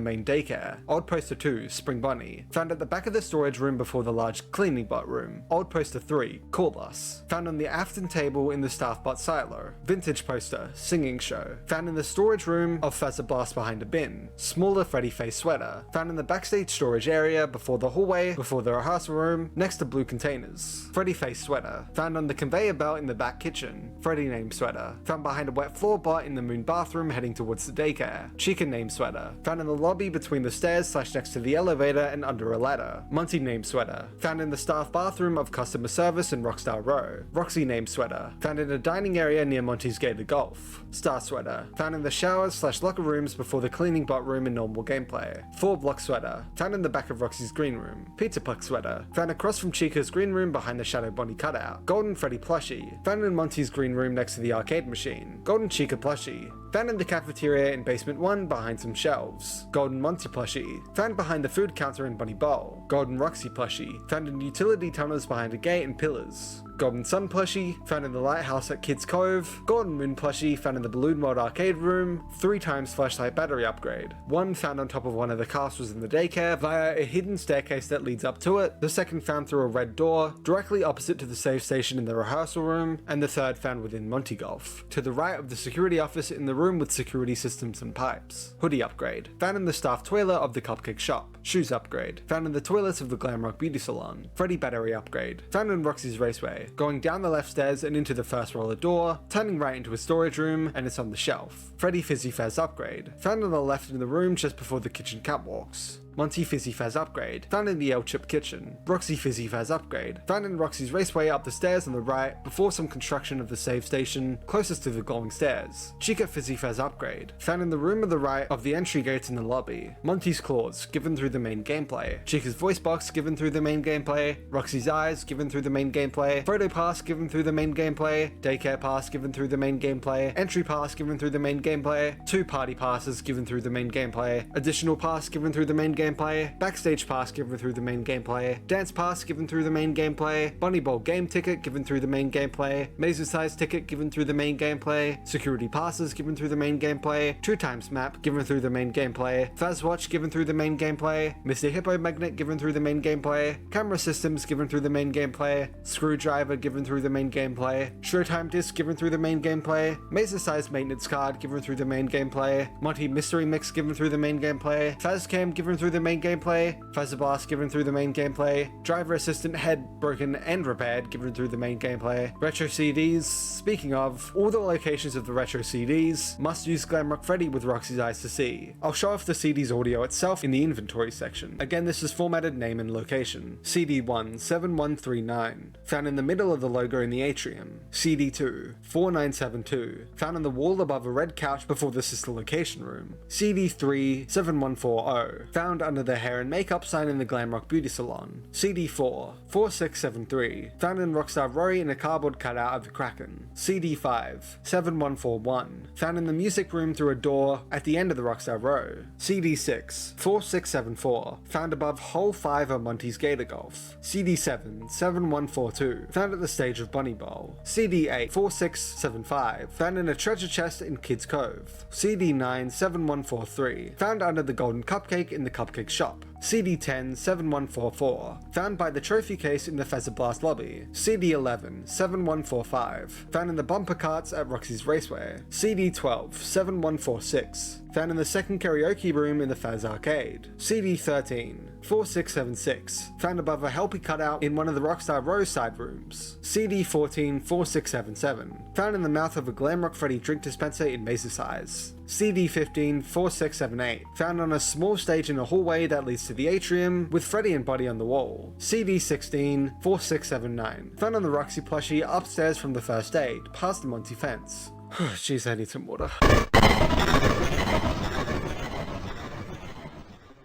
main daycare. Old Poster 2, Spring Bunny, found at the back of the storage room before the large cleaning bot room. Old Poster 3, Call Us, found on the Afton table in the staff bot silo. Vintage Poster, Singing Show, found in the storage room of Fazablast behind a bin. Smaller Freddy Face Sweater, found in the backstage storage area before the hallway, before the rehearsal room, next to blue containers. Freddy Face Sweater, found on the conveyor belt in the back kitchen. Freddy Name Sweater, found behind a wet floor bot in the moon bathroom heading towards the daycare. Chica Name Sweater, found in the lobby between the stairs / next to the elevator and under a ladder. Monty Name Sweater, found in the staff bathroom of customer service in Rockstar Row. Roxy Name Sweater, found in a dining area near Monty's Gator Golf. Star Sweater, found in the showers / locker rooms before the cleaning bot room in normal gameplay. 4 Block Sweater, found in the back of Roxy's green room. Pizza Puck Sweater, found across from Chica's green room behind the Shadow Bonnie cutout. Golden Freddy Plushie, found in Monty's green room next to the arcade machine. Golden Chica Plushie, found in the cafeteria in Basement 1 behind some shelves. Golden Monty plushie, found behind the food counter in Bunny Bowl. Golden Roxy plushie, found in utility tunnels behind a gate and pillars. Golden Sun plushie, found in the lighthouse at Kids Cove. Golden Moon plushie, found in the Balloon World arcade room. 3 times flashlight battery upgrade. 1 found on top of one of the castles in the daycare via a hidden staircase that leads up to it. The 2nd found through a red door, directly opposite to the save station in the rehearsal room. And the 3rd found within Monty Golf, to the right of the security office in the room with security systems and pipes. Hoodie upgrade, found in the staff toilet of the Cupcake shop. Shoes upgrade, found in the toilets of the Glamrock beauty salon. Freddy battery upgrade, found in Roxy's Raceway, going down the left stairs and into the first roller door, turning right into a storage room, and it's on the shelf. Freddy Fizzy Faz upgrade, found on the left in the room just before the kitchen catwalks. Monty Fizzy Faz Upgrade, found in the L-Chip Kitchen. Roxy Fizzy Faz Upgrade, found in Roxy's Raceway up the stairs on the right before some construction of the save station closest to the glowing stairs. Chica Fizzy Faz Upgrade, found in the room on the right of the entry gates in the lobby. Monty's Claws, given through the main gameplay. Chica's Voice Box, given through the main gameplay. Roxy's Eyes, given through the main gameplay. Photo Pass, given through the main gameplay. Daycare Pass, given through the main gameplay. Entry Pass, given through the main gameplay. 2 Party Passes, given through the main gameplay. Additional Pass, given through the main gameplay. Backstage Pass, given through the main gameplay. Dance Pass, given through the main gameplay. Bunny Bowl Game Ticket, given through the main gameplay. Mazer Size Ticket, given through the main gameplay. Security Passes, given through the main gameplay. 2 Times Map, given through the main gameplay. Faz Watch, given through the main gameplay. Mr. Hippo Magnet, given through the main gameplay. Camera Systems, given through the main gameplay. Screwdriver, given through the main gameplay. Showtime Disc, given through the main gameplay. Mazer Size Maintenance Card, given through the main gameplay. Monty Mystery Mix, given through the main gameplay. Fazcam, given through the main gameplay. Fazzablast, given through the main gameplay. Driver Assistant Head, broken and repaired, given through the main gameplay. Retro CDs, speaking of, all the locations of the retro CDs must use Glamrock Freddy with Roxy's Eyes to see. I'll show off the CD's audio itself in the inventory section. Again, this is formatted name and location. CD1 7139, found in the middle of the logo in the atrium. CD2 4972, found on the wall above a red couch before the sister location room. CD3 7140, found under the hair and makeup sign in the Glamrock Beauty Salon. CD4 4673, found in Rockstar Rory in a cardboard cutout of the Kraken. CD5 7141, found in the music room through a door at the end of the Rockstar Row. CD6 4674, found above hole 5 of Monty's Gator Golf. CD7 7142, found at the stage of Bunny Bowl. CD8 4675, found in a treasure chest in Kids Cove. CD9 7143, found under the Golden Cupcake in the Cupcake Shop. CD10 7144, found by the trophy case in the Fezzablast lobby. CD11 7145, found in the bumper carts at Roxy's Raceway. CD12 7146, found in the second karaoke room in the Faz Arcade. CD13 4676, found above a Helpy cutout in one of the Rockstar Row side rooms. CD14 4677, found in the mouth of a Glamrock Freddy drink dispenser in Mazer Size. CD15 4678, found on a small stage in a hallway that leads to the atrium with Freddy and Buddy on the wall. CD16 4679, found on the Roxy plushie upstairs from the first aid, past the Monty fence. Jeez, I need some water.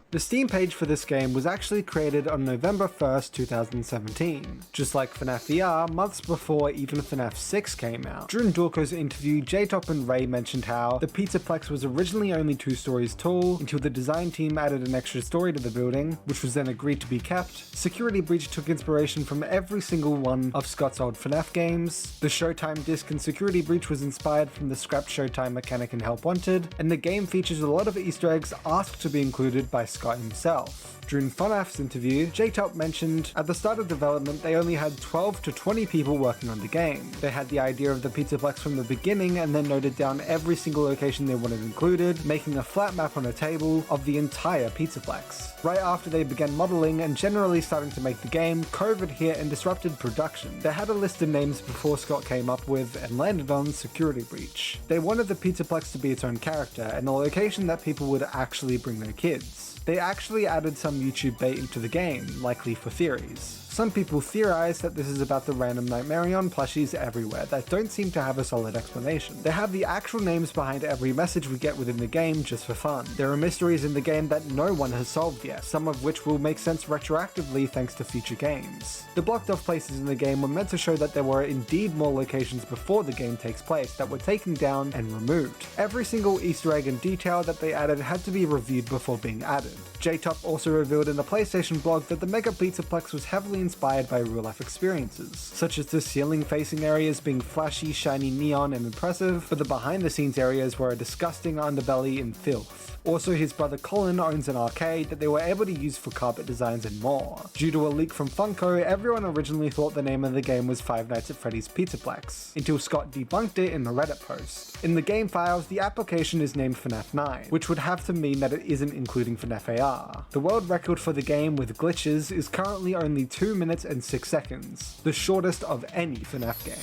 The Steam page for this game was actually created on November 1st, 2017. Just like FNAF VR, months before even FNAF 6 came out. During Dorko's interview, J-Top and Ray mentioned how the Pizzaplex was originally only 2 stories tall until the design team added an extra story to the building, which was then agreed to be kept. Security Breach took inspiration from every single one of Scott's old FNAF games. The Showtime disc in Security Breach was inspired from the scrapped Showtime mechanic in Help Wanted, and the game features a lot of Easter eggs asked to be included by Scott himself. During FNAF's interview, J-Top mentioned at the start of development they only had 12 to 20 people working on the game. They had the idea of the Pizzaplex from the beginning and then noted down every single location they wanted included, making a flat map on a table of the entire Pizzaplex. Right after they began modeling and generally starting to make the game, COVID hit and disrupted production. They had a list of names before Scott came up with and landed on Security Breach. They wanted the Pizzaplex to be its own character and a location that people would actually bring their kids. They actually added some YouTube bait into the game, likely for theories. Some people theorize that this is about the random Nightmarion plushies everywhere that don't seem to have a solid explanation. They have the actual names behind every message we get within the game just for fun. There are mysteries in the game that no one has solved yet, some of which will make sense retroactively thanks to future games. The blocked off places in the game were meant to show that there were indeed more locations before the game takes place that were taken down and removed. Every single Easter egg and detail that they added had to be reviewed before being added. J-Top also revealed in the PlayStation blog that the Mega Pizzaplex was heavily inspired by real-life experiences, such as the ceiling-facing areas being flashy, shiny neon and impressive, but the behind-the-scenes areas were a disgusting underbelly and filth. Also, his brother Colin owns an arcade that they were able to use for carpet designs and more. Due to a leak from Funko, everyone originally thought the name of the game was Five Nights at Freddy's Pizzaplex, until Scott debunked it in the Reddit post. In the game files, the application is named FNAF 9, which would have to mean that it isn't including FNAF AR. The world record for the game with glitches is currently only 2 minutes and 6 seconds, the shortest of any FNAF game.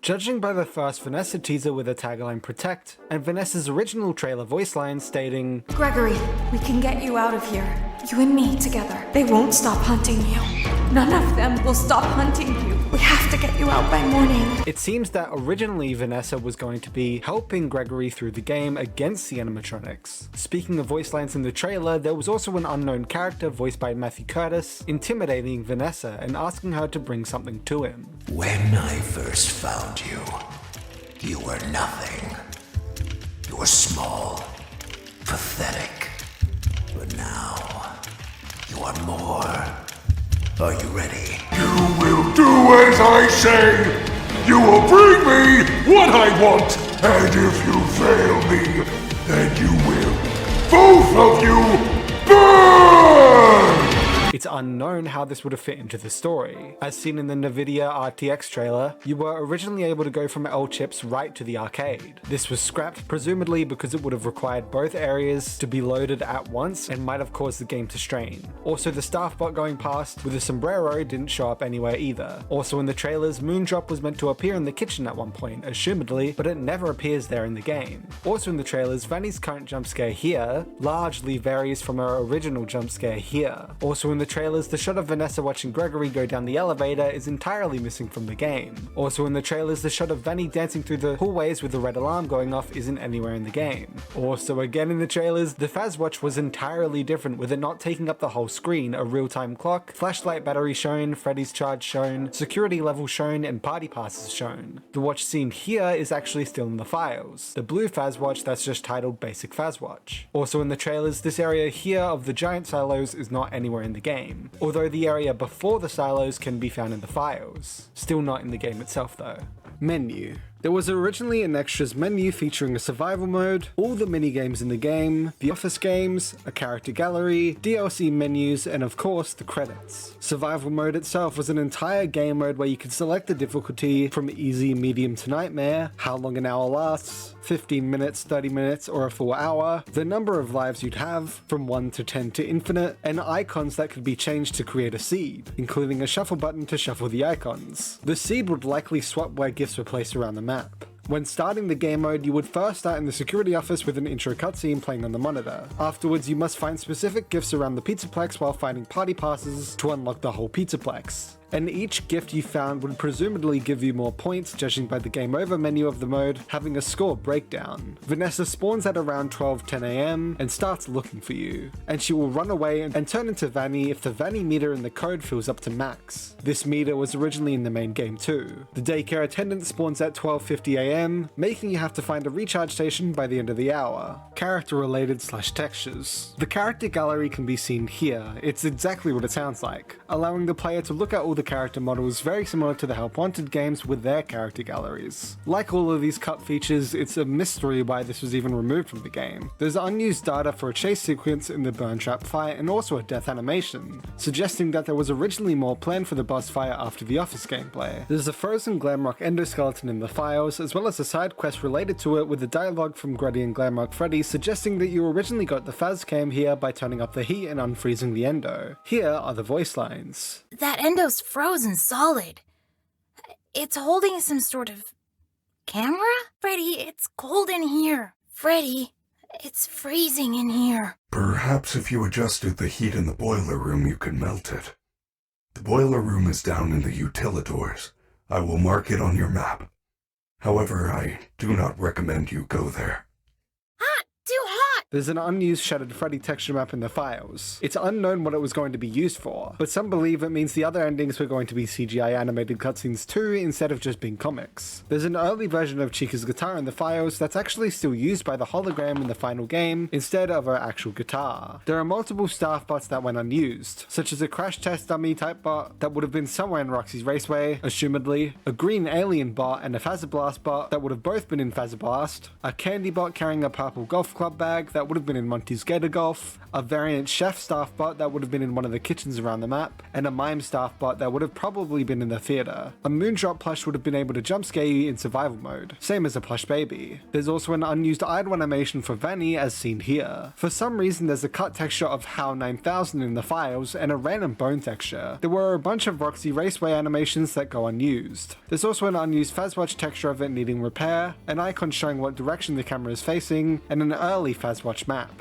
Judging by the first Vanessa teaser with the tagline Protect, and Vanessa's original trailer voice line stating, Gregory, we can get you out of here. You and me together. They won't stop hunting you. None of them will stop hunting you. We have to get you out by morning. It seems that originally Vanessa was going to be helping Gregory through the game against the animatronics. Speaking of voice lines in the trailer, there was also an unknown character voiced by Matthew Curtis intimidating Vanessa and asking her to bring something to him. When I first found you, you were nothing. You were small, pathetic. But now, you are more. Are you ready? You will do as I say! You will bring me what I want! And if you fail me, then you will, both of you, burn! It's unknown how this would have fit into the story. As seen in the NVIDIA RTX trailer, you were originally able to go from L chips right to the arcade. This was scrapped, presumably because it would have required both areas to be loaded at once and might have caused the game to strain. Also, the staff bot going past with a sombrero didn't show up anywhere either. Also in the trailers, Moondrop was meant to appear in the kitchen at one point, assumedly, but it never appears there in the game. Also in the trailers, Vanny's current jump scare here largely varies from her original jump scare here. Also in the trailers, the shot of Vanessa watching Gregory go down the elevator is entirely missing from the game. Also in the trailers, the shot of Vanny dancing through the hallways with the red alarm going off isn't anywhere in the game. Also again in the trailers, the Fazwatch was entirely different, with it not taking up the whole screen, a real-time clock, flashlight battery shown, Freddy's charge shown, security level shown, and party passes shown. The watch seen here is actually still in the files. The blue Fazwatch that's just titled Basic Fazwatch. Also in the trailers, this area here of the giant silos is not anywhere in the game, although the area before the silos can be found in the files. Still not in the game itself though. Menu. There was originally an extras menu featuring a survival mode, all the minigames in the game, the office games, a character gallery, DLC menus, and of course the credits. Survival mode itself was an entire game mode where you could select the difficulty from easy, medium to nightmare, how long an hour lasts, 15 minutes, 30 minutes, or a full hour, the number of lives you'd have, from 1 to 10 to infinite, and icons that could be changed to create a seed, including a shuffle button to shuffle the icons. The seed would likely swap where gifts were placed around the map. When starting the game mode, you would first start in the security office with an intro cutscene playing on the monitor. Afterwards, you must find specific gifts around the Pizzaplex while finding party passes to unlock the whole Pizzaplex. And each gift you found would presumably give you more points, judging by the game over menu of the mode having a score breakdown. Vanessa spawns at around 12:10 AM and starts looking for you, and she will run away and turn into Vanny if the Vanny meter in the code fills up to max. This meter was originally in the main game too. The daycare attendant spawns at 12:50 AM, making you have to find a recharge station by the end of the hour. Character related / textures. The character gallery can be seen here. It's exactly what it sounds like, allowing the player to look at all the character models very similar to the Help Wanted games with their character galleries. Like all of these cut features, it's a mystery why this was even removed from the game. There's unused data for a chase sequence in the burn trap fight and also a death animation, suggesting that there was originally more planned for the boss fight after the office gameplay. There's a frozen Glamrock endoskeleton in the files, as well as a side quest related to it with the dialogue from Gruddy and Glamrock Freddy suggesting that you originally got the Faz cam here by turning up the heat and unfreezing the endo. Here are the voice lines. That endo's frozen solid. It's holding some sort of camera? Freddy, it's cold in here. Freddy, it's freezing in here. Perhaps if you adjusted the heat in the boiler room, you could melt it. The boiler room is down in the utilidors. I will mark it on your map. However, I do not recommend you go there. Too hot! There's an unused Shattered Freddy texture map in the files. It's unknown what it was going to be used for, but some believe it means the other endings were going to be CGI animated cutscenes too, instead of just being comics. There's an early version of Chica's guitar in the files that's actually still used by the hologram in the final game, instead of her actual guitar. There are multiple staff bots that went unused, such as a crash test dummy type bot that would have been somewhere in Roxy's Raceway, assumedly, a green alien bot and a Phasablast bot that would have both been in Phasablast, a candy bot carrying a purple golf club bag that that would have been in Monty's Gator Golf, a variant chef staff bot that would have been in one of the kitchens around the map, and a mime staff bot that would have probably been in the theater. A Moondrop plush would have been able to jump scare you in survival mode, same as a plush baby. There's also an unused idle animation for Vanny as seen here. For some reason there's a cut texture of HAL 9000 in the files and a random bone texture. There were a bunch of Roxy Raceway animations that go unused. There's also an unused Fazwatch texture of it needing repair, an icon showing what direction the camera is facing, and an early Fazwatch map.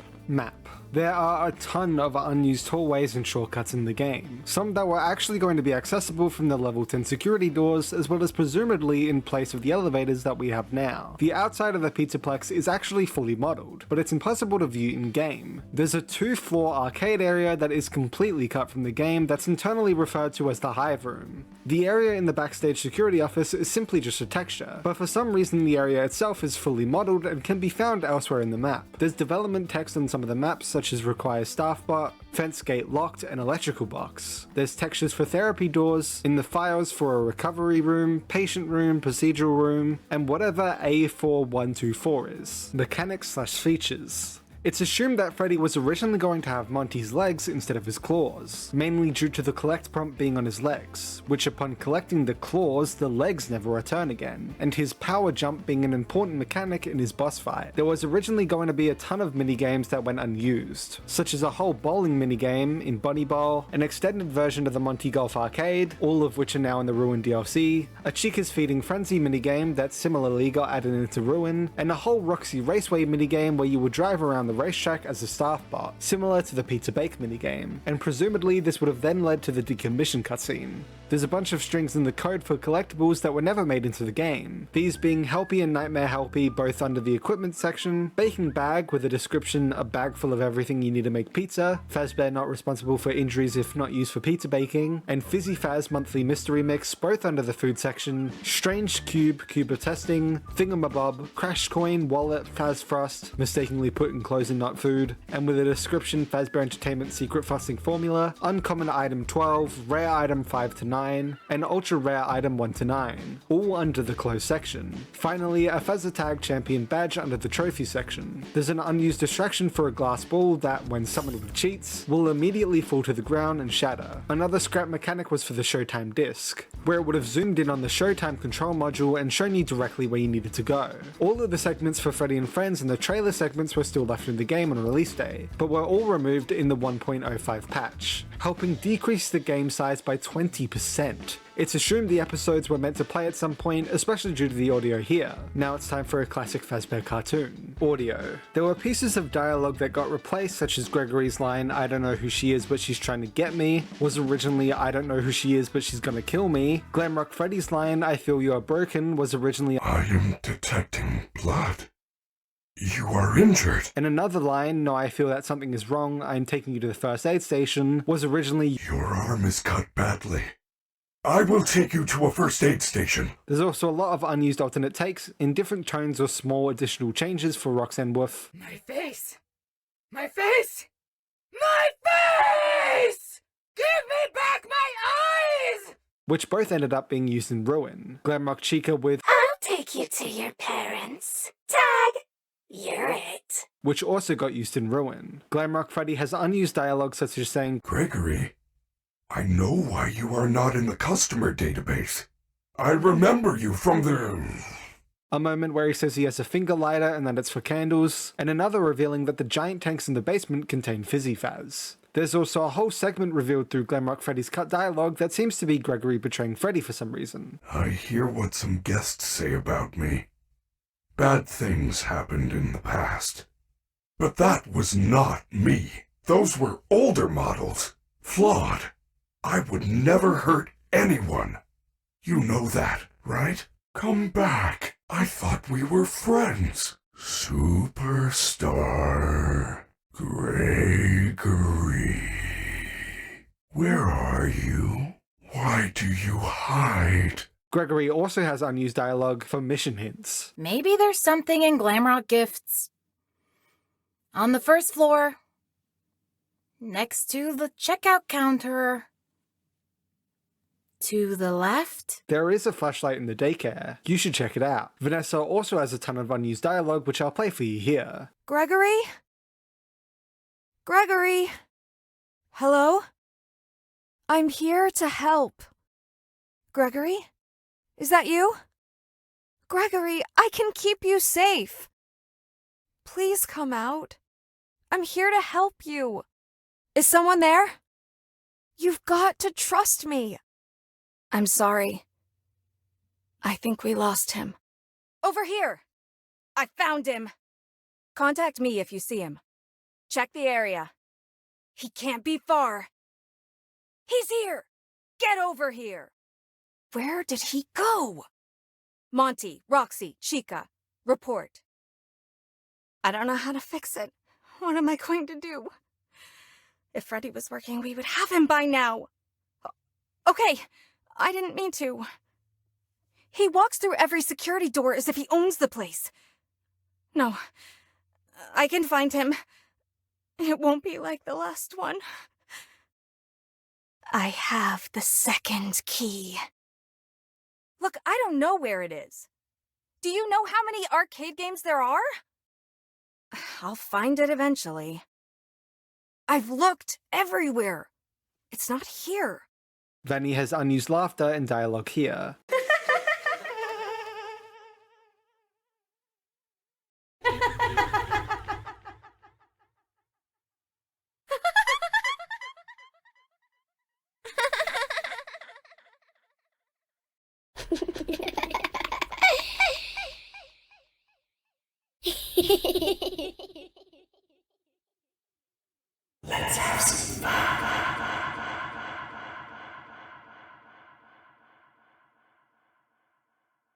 There are a ton of unused hallways and shortcuts in the game, some that were actually going to be accessible from the level 10 security doors, as well as presumably in place of the elevators that we have now. The outside of the Pizzaplex is actually fully modelled, but it's impossible to view in-game. There's a 2-floor arcade area that is completely cut from the game that's internally referred to as the Hive Room. The area in the backstage security office is simply just a texture, but for some reason the area itself is fully modelled and can be found elsewhere in the map. There's development text on some of the maps such as requires staff bot, fence gate locked, and electrical box. There's textures for therapy doors, in the files for a recovery room, patient room, procedural room, and whatever A4124 is. Mechanics/features. It's assumed that Freddy was originally going to have Monty's legs instead of his claws, mainly due to the collect prompt being on his legs, which upon collecting the claws, the legs never return again, and his power jump being an important mechanic in his boss fight. There was originally going to be a ton of minigames that went unused, such as a whole bowling minigame in Bunny Bowl, an extended version of the Monty Golf Arcade, all of which are now in the Ruin DLC, a Chica's Feeding Frenzy minigame that similarly got added into Ruin, and a whole Roxy Raceway minigame where you would drive around the racetrack as a staff bot, similar to the Pizza Bake minigame, and presumably this would have then led to the decommission cutscene. There's a bunch of strings in the code for collectibles that were never made into the game, these being Helpy and Nightmare Helpy both under the equipment section, Baking Bag with a description, a bag full of everything you need to make pizza, Fazbear not responsible for injuries if not used for pizza baking, and Fizzy Faz Monthly Mystery Mix both under the food section, Strange Cube, Cube of Testing, Thingamabob, Crash Coin, Wallet, Faz Frost, mistakenly put in clothes and not food, and with a description Fazbear Entertainment Secret Frosting Formula, Uncommon Item 12, Rare Item 5 to 9, and Ultra Rare Item 1 to 9, all under the closed section. Finally, a Fazatag Champion badge under the trophy section. There's an unused distraction for a glass ball that, when summoned with cheats, will immediately fall to the ground and shatter. Another scrap mechanic was for the Showtime disc, where it would have zoomed in on the Showtime control module and shown you directly where you needed to go. All of the segments for Freddy and Friends and the trailer segments were still left in the game on release day, but were all removed in the 1.05 patch, helping decrease the game size by 20%. It's assumed the episodes were meant to play at some point, especially due to the audio here. Now it's time for a classic Fazbear cartoon. Audio. There were pieces of dialogue that got replaced, such as Gregory's line, "I don't know who she is but she's trying to get me," was originally "I don't know who she is but she's gonna kill me." Glamrock Freddy's line, "I feel you are broken," was originally I am detecting blood. You are injured. And another line, "No, I feel that something is wrong, I'm taking you to the first aid station," was originally Your arm is cut badly. I will take you to a first aid station. There's also a lot of unused alternate takes in different tones or small additional changes for Roxanne Wolf. My face! My face! My face! Give me back my eyes! Which both ended up being used in Ruin. Glamrock Chica with I'll take you to your parents. Tag! You're it. which also got used in Ruin. Glamrock Freddy has unused dialogue such as saying, Gregory, I know why you are not in the customer database. I remember you from the... A moment where he says he has a finger lighter and that it's for candles, and another revealing that the giant tanks in the basement contain Fizzy Faz. There's also a whole segment revealed through Glamrock Freddy's cut dialogue that seems to be Gregory betraying Freddy for some reason. I hear what some guests say about me. Bad things happened in the past. But that was not me. Those were older models. Flawed. I would never hurt anyone. You know that, right? Come back. I thought we were friends. Superstar Gregory. Where are you? Why do you hide? Gregory also has unused dialogue for mission hints. Maybe there's something in Glamrock Gifts. On the first floor. Next to the checkout counter. To the left? There is a flashlight in the daycare. You should check it out. Vanessa also has a ton of unused dialogue, which I'll play for you here. Gregory? Gregory? Hello? I'm here to help. Gregory? Is that you? Gregory, I can keep you safe. Please come out. I'm here to help you. Is someone there? You've got to trust me. I'm sorry. I think we lost him. Over here! I found him! Contact me if you see him. Check the area. He can't be far. He's here! Get over here! Where did he go? Monty, Roxy, Chica, report. I don't know how to fix it. What am I going to do? If Freddy was working, we would have him by now. Okay, I didn't mean to. He walks through every security door as if he owns the place. No, I can find him. It won't be like the last one. I have the second key. Look, I don't know where it is. Do you know how many arcade games there are? I'll find it eventually. I've looked everywhere. It's not here. Vanny has unused laughter and dialogue here. Let's have some fun.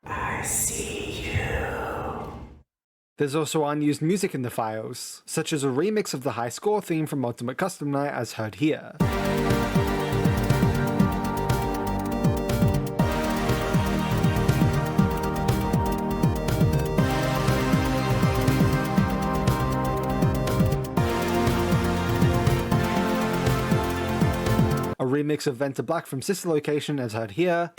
I see you. There's also unused music in the files, such as a remix of the high score theme from Ultimate Custom Night as heard here. A remix of Vent to Black from Sister Location as heard here.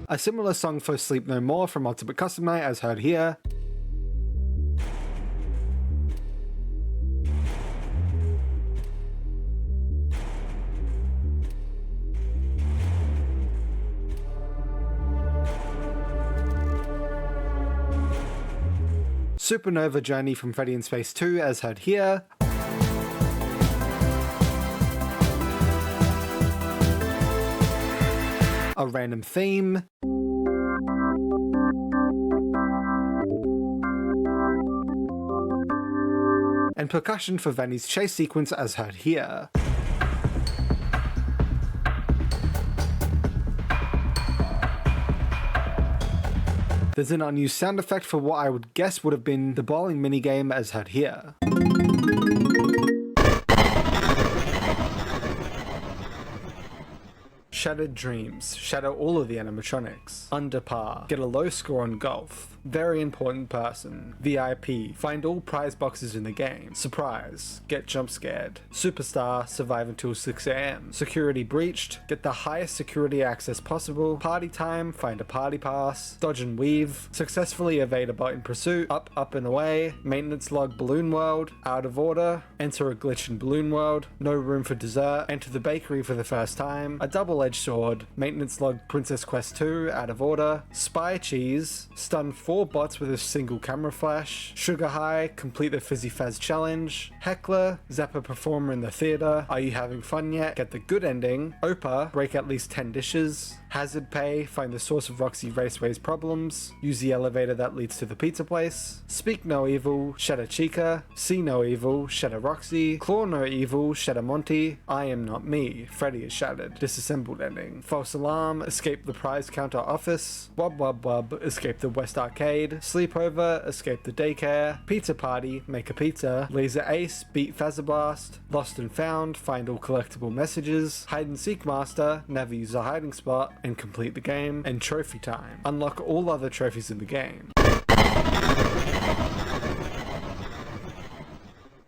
A similar song for Sleep No More from Ultimate Custom Night as heard here. Supernova Journey from Freddy in Space 2 as heard here. A random theme. And percussion for Vanny's chase sequence as heard here. There's an unused sound effect for what I would guess would have been the bowling minigame as heard here. Shattered Dreams. Shatter all of the animatronics. Under par. Get a low score on golf. Very important person. VIP. Find all prize boxes in the game. Surprise. Get jump scared. Superstar. Survive until 6 AM. Security breached. Get the highest security access possible. Party time. Find a party pass. Dodge and weave. Successfully evade a bot in pursuit. Up, up and away. Maintenance log Balloon World. Out of order. Enter a glitch in Balloon World. No room for dessert. Enter the bakery for the first time. A double-edged sword. Maintenance log Princess Quest 2. Out of order. Spy cheese. Stun 4 bots with a single camera flash. Sugar High. Complete the Fizzy Faz challenge. Heckler. Zap a performer in the theater. Are you having fun yet? Get the good ending. Opa. Break at least 10 dishes. Hazard Pay. Find the source of Roxy Raceway's problems. Use the elevator that leads to the pizza place. Speak No Evil. Shatter Chica. See No Evil. Shatter Roxy. Claw No Evil. Shatter Monty. I Am Not Me. Freddy is shattered. Disassembled ending. False Alarm. Escape the prize counter office. Wub Wub Wub. Escape the West Arcade. Sleepover. Escape the daycare. Pizza Party. Make a pizza. Laser Ace. Beat Fazablast. Lost and Found. Find all collectible messages. Hide and Seek Master. Never use a hiding spot. And complete the game. And Trophy Time. Unlock all other trophies in the game.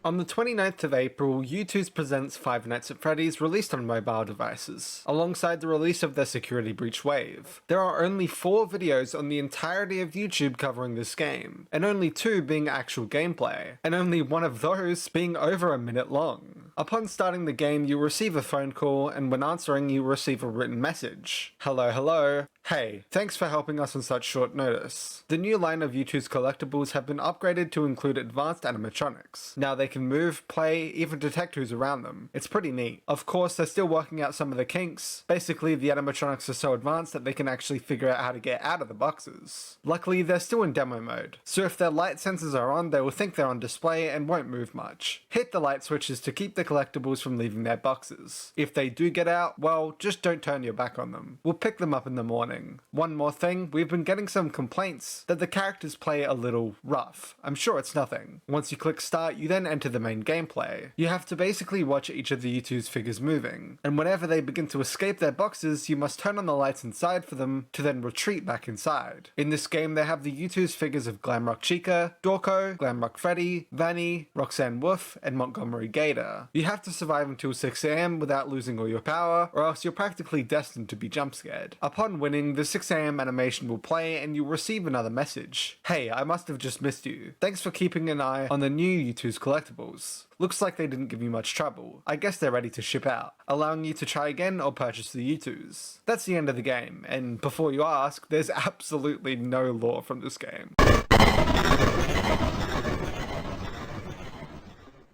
On the 29th of April, U2's presents Five Nights at Freddy's released on mobile devices, alongside the release of their Security Breach Wave. There are only 4 videos on the entirety of YouTube covering this game, and only 2 being actual gameplay, and only one of those being over a minute long. Upon starting the game, you receive a phone call, and when answering, you receive a written message. Hello, hello. Hey, thanks for helping us on such short notice. The new line of U2's collectibles have been upgraded to include advanced animatronics. Now they can move, play, even detect who's around them. It's pretty neat. Of course, they're still working out some of the kinks. Basically, the animatronics are so advanced that they can actually figure out how to get out of the boxes. Luckily, they're still in demo mode, so if their light sensors are on, they will think they're on display and won't move much. Hit the light switches to keep the collectibles from leaving their boxes. If they do get out, well, just don't turn your back on them. We'll pick them up in the morning. One more thing, we've been getting some complaints that the characters play a little rough. I'm sure it's nothing. Once you click start, you then enter the main gameplay. You have to basically watch each of the U2's figures moving, and whenever they begin to escape their boxes, you must turn on the lights inside for them to then retreat back inside. In this game, they have the U2's figures of Glamrock Chica, Dorko, Glamrock Freddy, Vanny, Roxanne Wolf, and Montgomery Gator. You have to survive until 6 AM without losing all your power, or else you're practically destined to be jump scared. Upon winning, the 6 AM animation will play and you'll receive another message. Hey, I must have just missed you. Thanks for keeping an eye on the new U2's collectibles. Looks like they didn't give you much trouble. I guess they're ready to ship out, allowing you to try again or purchase the U2's. That's the end of the game, and before you ask, there's absolutely no lore from this game.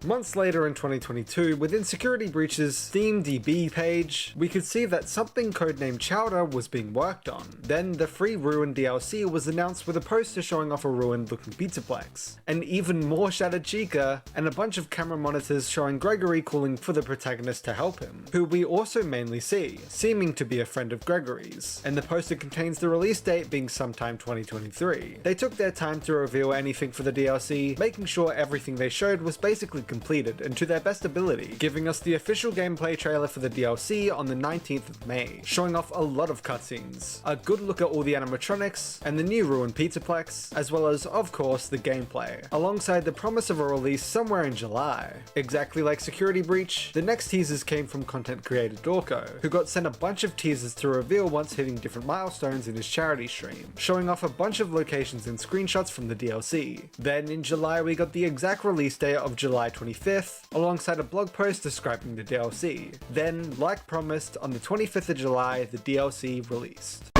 Months later in 2022, within Security Breach's SteamDB page, we could see that something codenamed Chowder was being worked on. Then the free Ruin DLC was announced with a poster showing off a ruined looking Pizzaplex, an even more shattered Chica, and a bunch of camera monitors showing Gregory calling for the protagonist to help him, who we also mainly see, seeming to be a friend of Gregory's, and the poster contains the release date being sometime 2023. They took their time to reveal anything for the DLC, making sure everything they showed was basically completed and to their best ability, giving us the official gameplay trailer for the DLC on the 19th of May, showing off a lot of cutscenes, a good look at all the animatronics, and the new ruined Pizzaplex, as well as, of course, the gameplay, alongside the promise of a release somewhere in July. Exactly like Security Breach, the next teasers came from content creator Dorko, who got sent a bunch of teasers to reveal once hitting different milestones in his charity stream, showing off a bunch of locations and screenshots from the DLC. Then in July we got the exact release date of July 25th, alongside a blog post describing the DLC. Then, like promised, on the 25th of July, the DLC released.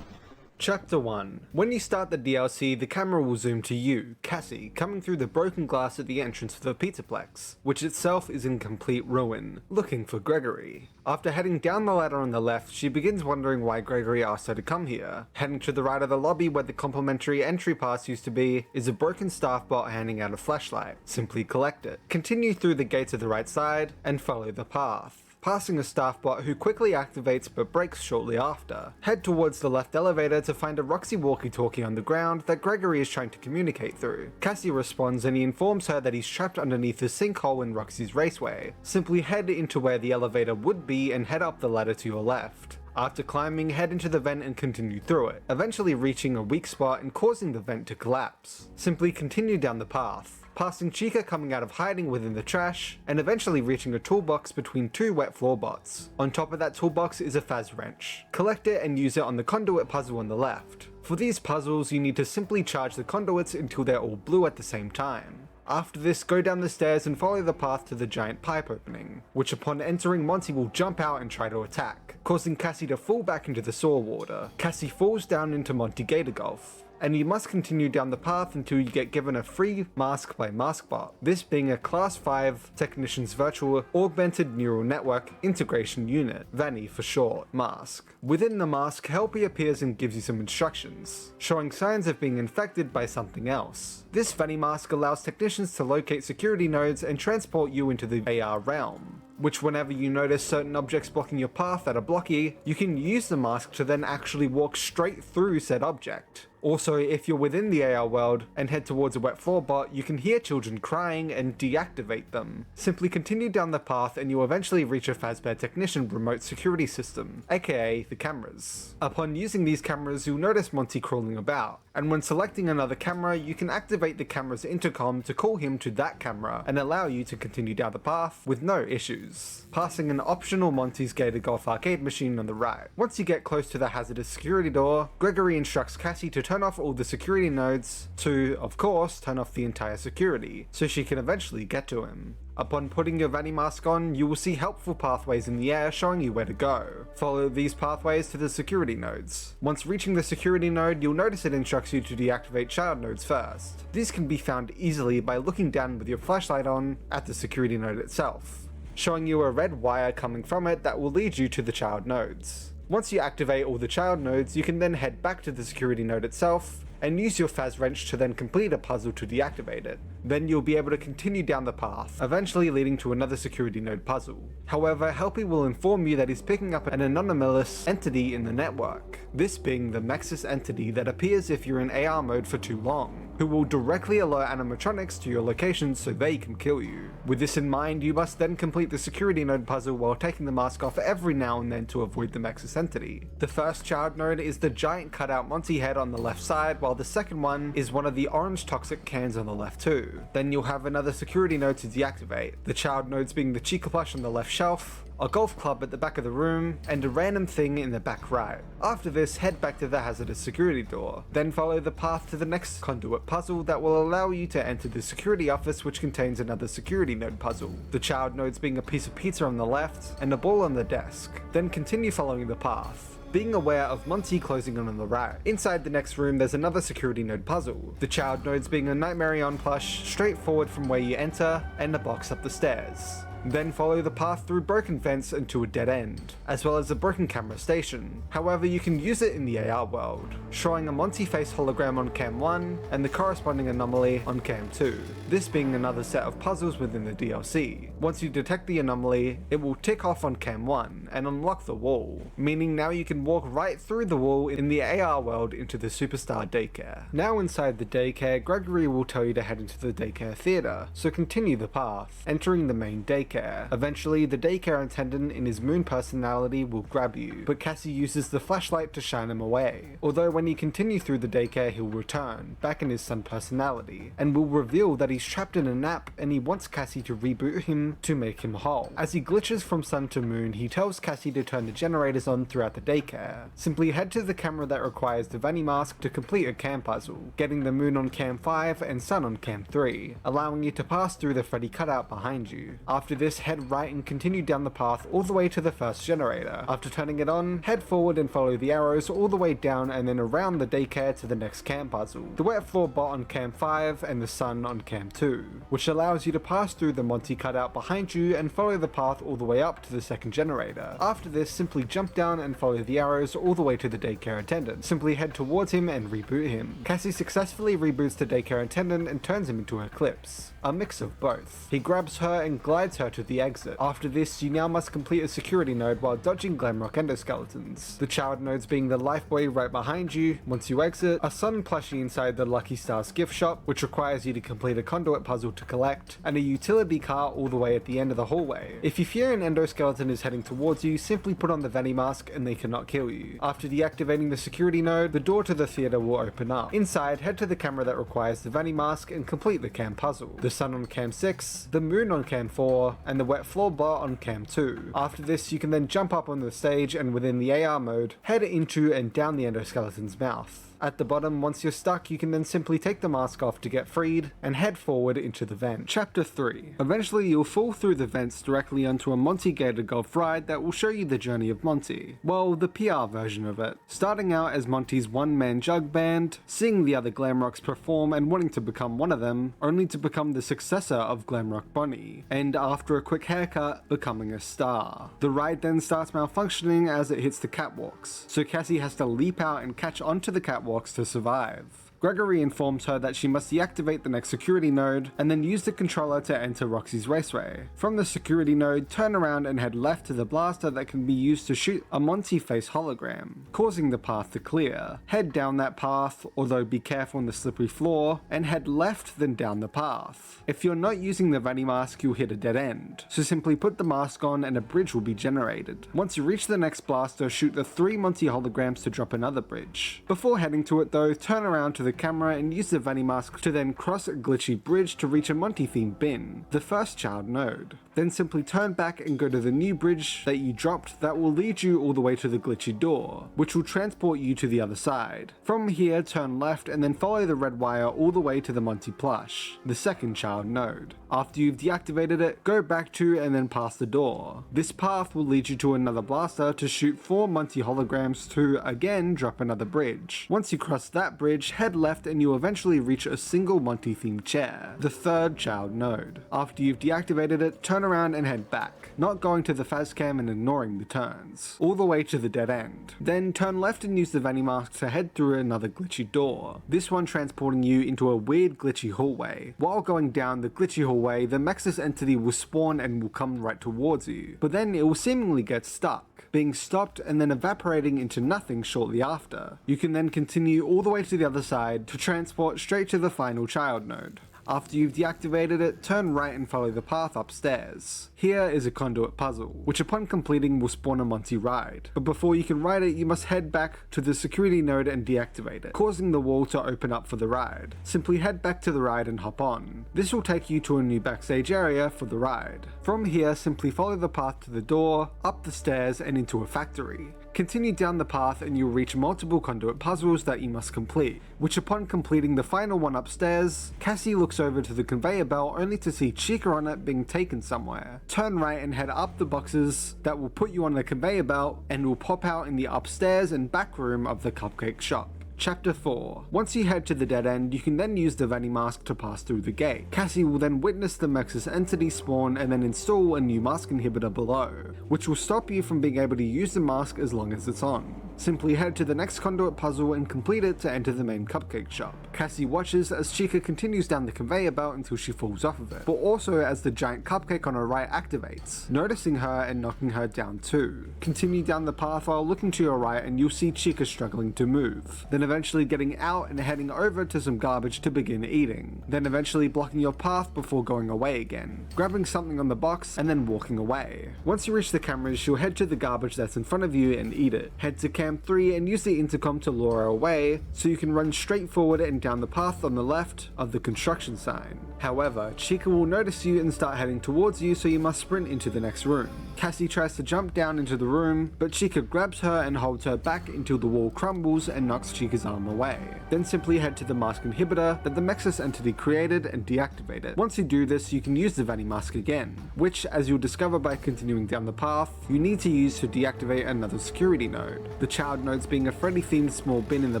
Chapter 1. When you start the DLC, the camera will zoom to you, Cassie, coming through the broken glass at the entrance of the Pizzaplex, which itself is in complete ruin, looking for Gregory. After heading down the ladder on the left, she begins wondering why Gregory asked her to come here. Heading to the right of the lobby where the complimentary entry pass used to be, is a broken staff bot handing out a flashlight. Simply collect it. Continue through the gate to the right side, and follow the path, passing a staff bot who quickly activates but breaks shortly after. Head towards the left elevator to find a Roxy walkie-talkie on the ground that Gregory is trying to communicate through. Cassie responds and he informs her that he's trapped underneath the sinkhole in Roxy's raceway. Simply head into where the elevator would be and head up the ladder to your left. After climbing, head into the vent and continue through it, eventually reaching a weak spot and causing the vent to collapse. Simply continue down the path, passing Chica coming out of hiding within the trash, and eventually reaching a toolbox between 2 wet floor bots. On top of that toolbox is a Faz wrench. Collect it and use it on the conduit puzzle on the left. For these puzzles, you need to simply charge the conduits until they're all blue at the same time. After this, go down the stairs and follow the path to the giant pipe opening, which upon entering, Monty will jump out and try to attack, causing Cassie to fall back into the sewer water. Cassie falls down into Monty Gator Golf, and you must continue down the path until you get given a free mask by MaskBot, this being a Class 5 Technician's Virtual Augmented Neural Network Integration Unit, VANI for short, mask. Within the mask, Helpy appears and gives you some instructions, showing signs of being infected by something else. This VANI mask allows technicians to locate security nodes and transport you into the AR realm, which whenever you notice certain objects blocking your path that are blocky, you can use the mask to then actually walk straight through said object. Also, if you're within the AR world and head towards a wet floor bot, you can hear children crying and deactivate them. Simply continue down the path and you'll eventually reach a Fazbear Technician remote security system, aka the cameras. Upon using these cameras, you'll notice Monty crawling about, and when selecting another camera, you can activate the camera's intercom to call him to that camera and allow you to continue down the path with no issues. Passing an optional Monty's gated golf arcade machine on the right. Once you get close to the hazardous security door, Gregory instructs Cassie to turn off all the security nodes to, of course, turn off the entire security, so she can eventually get to him. Upon putting your Vanny mask on, you will see helpful pathways in the air showing you where to go. Follow these pathways to the security nodes. Once reaching the security node, you'll notice it instructs you to deactivate child nodes first. These can be found easily by looking down with your flashlight on at the security node itself, showing you a red wire coming from it that will lead you to the child nodes. Once you activate all the child nodes, you can then head back to the security node itself and use your Faz wrench to then complete a puzzle to deactivate it. Then you'll be able to continue down the path, eventually leading to another security node puzzle. However, Helpy will inform you that he's picking up an anomalous entity in the network, this being the Mexis entity that appears if you're in AR mode for too long, who will directly alert animatronics to your location so they can kill you. With this in mind, you must then complete the security node puzzle while taking the mask off every now and then to avoid the Mexis entity. The first child node is the giant cutout Monty head on the left side, while the second one is one of the orange toxic cans on the left too. Then you'll have another security node to deactivate, the child nodes being the Chica plush on the left shelf, a golf club at the back of the room, and a random thing in the back right. After this, head back to the hazardous security door, then follow the path to the next conduit puzzle that will allow you to enter the security office, which contains another security node puzzle, the child nodes being a piece of pizza on the left and a ball on the desk. Then continue following the path, being aware of Monty closing on the right. Inside the next room, there's another security node puzzle, the child nodes being a Nightmarion plush straight forward from where you enter, and a box up the stairs. Then follow the path through broken fence into a dead end, as well as a broken camera station. However, you can use it in the AR world, showing a Monty face hologram on cam 1 and the corresponding anomaly on cam 2, this being another set of puzzles within the DLC. Once you detect the anomaly, it will tick off on cam 1 and unlock the wall, meaning now you can walk right through the wall in the AR world into the Superstar Daycare. Now inside the daycare, Gregory will tell you to head into the daycare theater, so continue the path, entering the main daycare. Eventually, the daycare attendant in his moon personality will grab you, but Cassie uses the flashlight to shine him away. Although when you continue through the daycare, he'll return, back in his sun personality, and will reveal that he's trapped in a nap and he wants Cassie to reboot him to make him whole. As he glitches from sun to moon, he tells Cassie to turn the generators on throughout the daycare. Simply head to the camera that requires the Vanny mask to complete a cam puzzle, getting the moon on cam 5 and sun on cam 3, allowing you to pass through the Freddy cutout behind you. After this, head right and continue down the path all the way to the first generator. After turning it on, head forward and follow the arrows all the way down and then around the daycare to the next cam puzzle, the wet floor bot on cam 5 and the sun on cam 2, which allows you to pass through the Monty cutout behind you and follow the path all the way up to the second generator. After this, simply jump down and follow the arrows all the way to the daycare attendant. Simply head towards him and reboot him. Cassie successfully reboots the daycare attendant and turns him into Eclipse, a mix of both. He grabs her and glides her to the exit. After this, you now must complete a security node while dodging Glamrock endoskeletons, the child nodes being the Lifeboy right behind you. Once you exit, a sun plushie inside the Lucky Stars gift shop, which requires you to complete a conduit puzzle to collect, and a utility car all the way at the end of the hallway. If you fear an endoskeleton is heading towards you, simply put on the Vanny mask and they cannot kill you. After deactivating the security node, the door to the theater will open up. Inside, head to the camera that requires the Vanny mask and complete the cam puzzle, the sun on cam 6, the moon on cam 4, and the wet floor bar on cam 2. After this, you can then jump up on the stage and within the AR mode, head into and down the endoskeleton's mouth. At the bottom, once you're stuck, you can then simply take the mask off to get freed and head forward into the vent. Chapter 3. Eventually, you'll fall through the vents directly onto a Monty gated golf ride that will show you the journey of Monty. Well, the PR version of it. Starting out as Monty's one-man jug band, seeing the other Glamrocks perform and wanting to become one of them, only to become the successor of Glamrock Bonnie, and after a quick haircut, becoming a star. The ride then starts malfunctioning as it hits the catwalks, so Cassie has to leap out and catch onto the catwalks to survive. Gregory informs her that she must deactivate the next security node and then use the controller to enter Roxy's raceway. From the security node, turn around and head left to the blaster that can be used to shoot a Monty face hologram, causing the path to clear. Head down that path, although be careful on the slippery floor, and head left then down the path. If you're not using the Vanny mask, you'll hit a dead end, so simply put the mask on and a bridge will be generated. Once you reach the next blaster, shoot the 3 Monty holograms to drop another bridge. Before heading to it though, turn around to the camera and use the Vanny mask to then cross a glitchy bridge to reach a Monty themed bin, the first child node. Then simply turn back and go to the new bridge that you dropped that will lead you all the way to the glitchy door, which will transport you to the other side. From here, turn left and then follow the red wire all the way to the Monty plush, the second child node. After you've deactivated it, go back to and then past the door. This path will lead you to another blaster to shoot 4 Monty holograms to again drop another bridge. Once you cross that bridge, head left and you'll eventually reach a single Monty themed chair, the third child node. After you've deactivated it, turn around and head back, not going to the Fazcam and ignoring the turns, all the way to the dead end. Then turn left and use the Vanny mask to head through another glitchy door, this one transporting you into a weird glitchy hallway. While going down the glitchy hallway, the Mexus entity will spawn and will come right towards you, but then it will seemingly get stuck, being stopped and then evaporating into nothing shortly after. You can then continue all the way to the other side to transport straight to the final child node. After you've deactivated it, turn right and follow the path upstairs. Here is a conduit puzzle, which upon completing will spawn a Monty ride. But before you can ride it, you must head back to the security node and deactivate it, causing the wall to open up for the ride. Simply head back to the ride and hop on. This will take you to a new backstage area for the ride. From here, simply follow the path to the door, up the stairs and into a factory. Continue down the path and you'll reach multiple conduit puzzles that you must complete, which upon completing the final one upstairs, Cassie looks over to the conveyor belt only to see Chica on it being taken somewhere. Turn right and head up the boxes that will put you on the conveyor belt and will pop out in the upstairs and back room of the cupcake shop. Chapter 4. Once you head to the dead end, you can then use the Vanny mask to pass through the gate. Cassie will then witness the Mexus entity spawn and then install a new mask inhibitor below, which will stop you from being able to use the mask as long as it's on. Simply head to the next conduit puzzle and complete it to enter the main cupcake shop. Cassie watches as Chica continues down the conveyor belt until she falls off of it, but also as the giant cupcake on her right activates, noticing her and knocking her down too. Continue down the path while looking to your right and you'll see Chica struggling to move, then eventually getting out and heading over to some garbage to begin eating, then eventually blocking your path before going away again, grabbing something on the box and then walking away. Once you reach the cameras, you'll head to the garbage that's in front of you and eat it. Head to Cam 3 and use the intercom to lure her away so you can run straight forward and down the path on the left of the construction sign. However, Chica will notice you and start heading towards you, so you must sprint into the next room. Cassie tries to jump down into the room, but Chica grabs her and holds her back until the wall crumbles and knocks Chica's arm away. Then simply head to the mask inhibitor that the Mexus entity created and deactivate it. Once you do this, you can use the Vanny mask again, which, as you'll discover by continuing down the path, you need to use to deactivate another security node. The child nodes being a Freddy themed small bin in the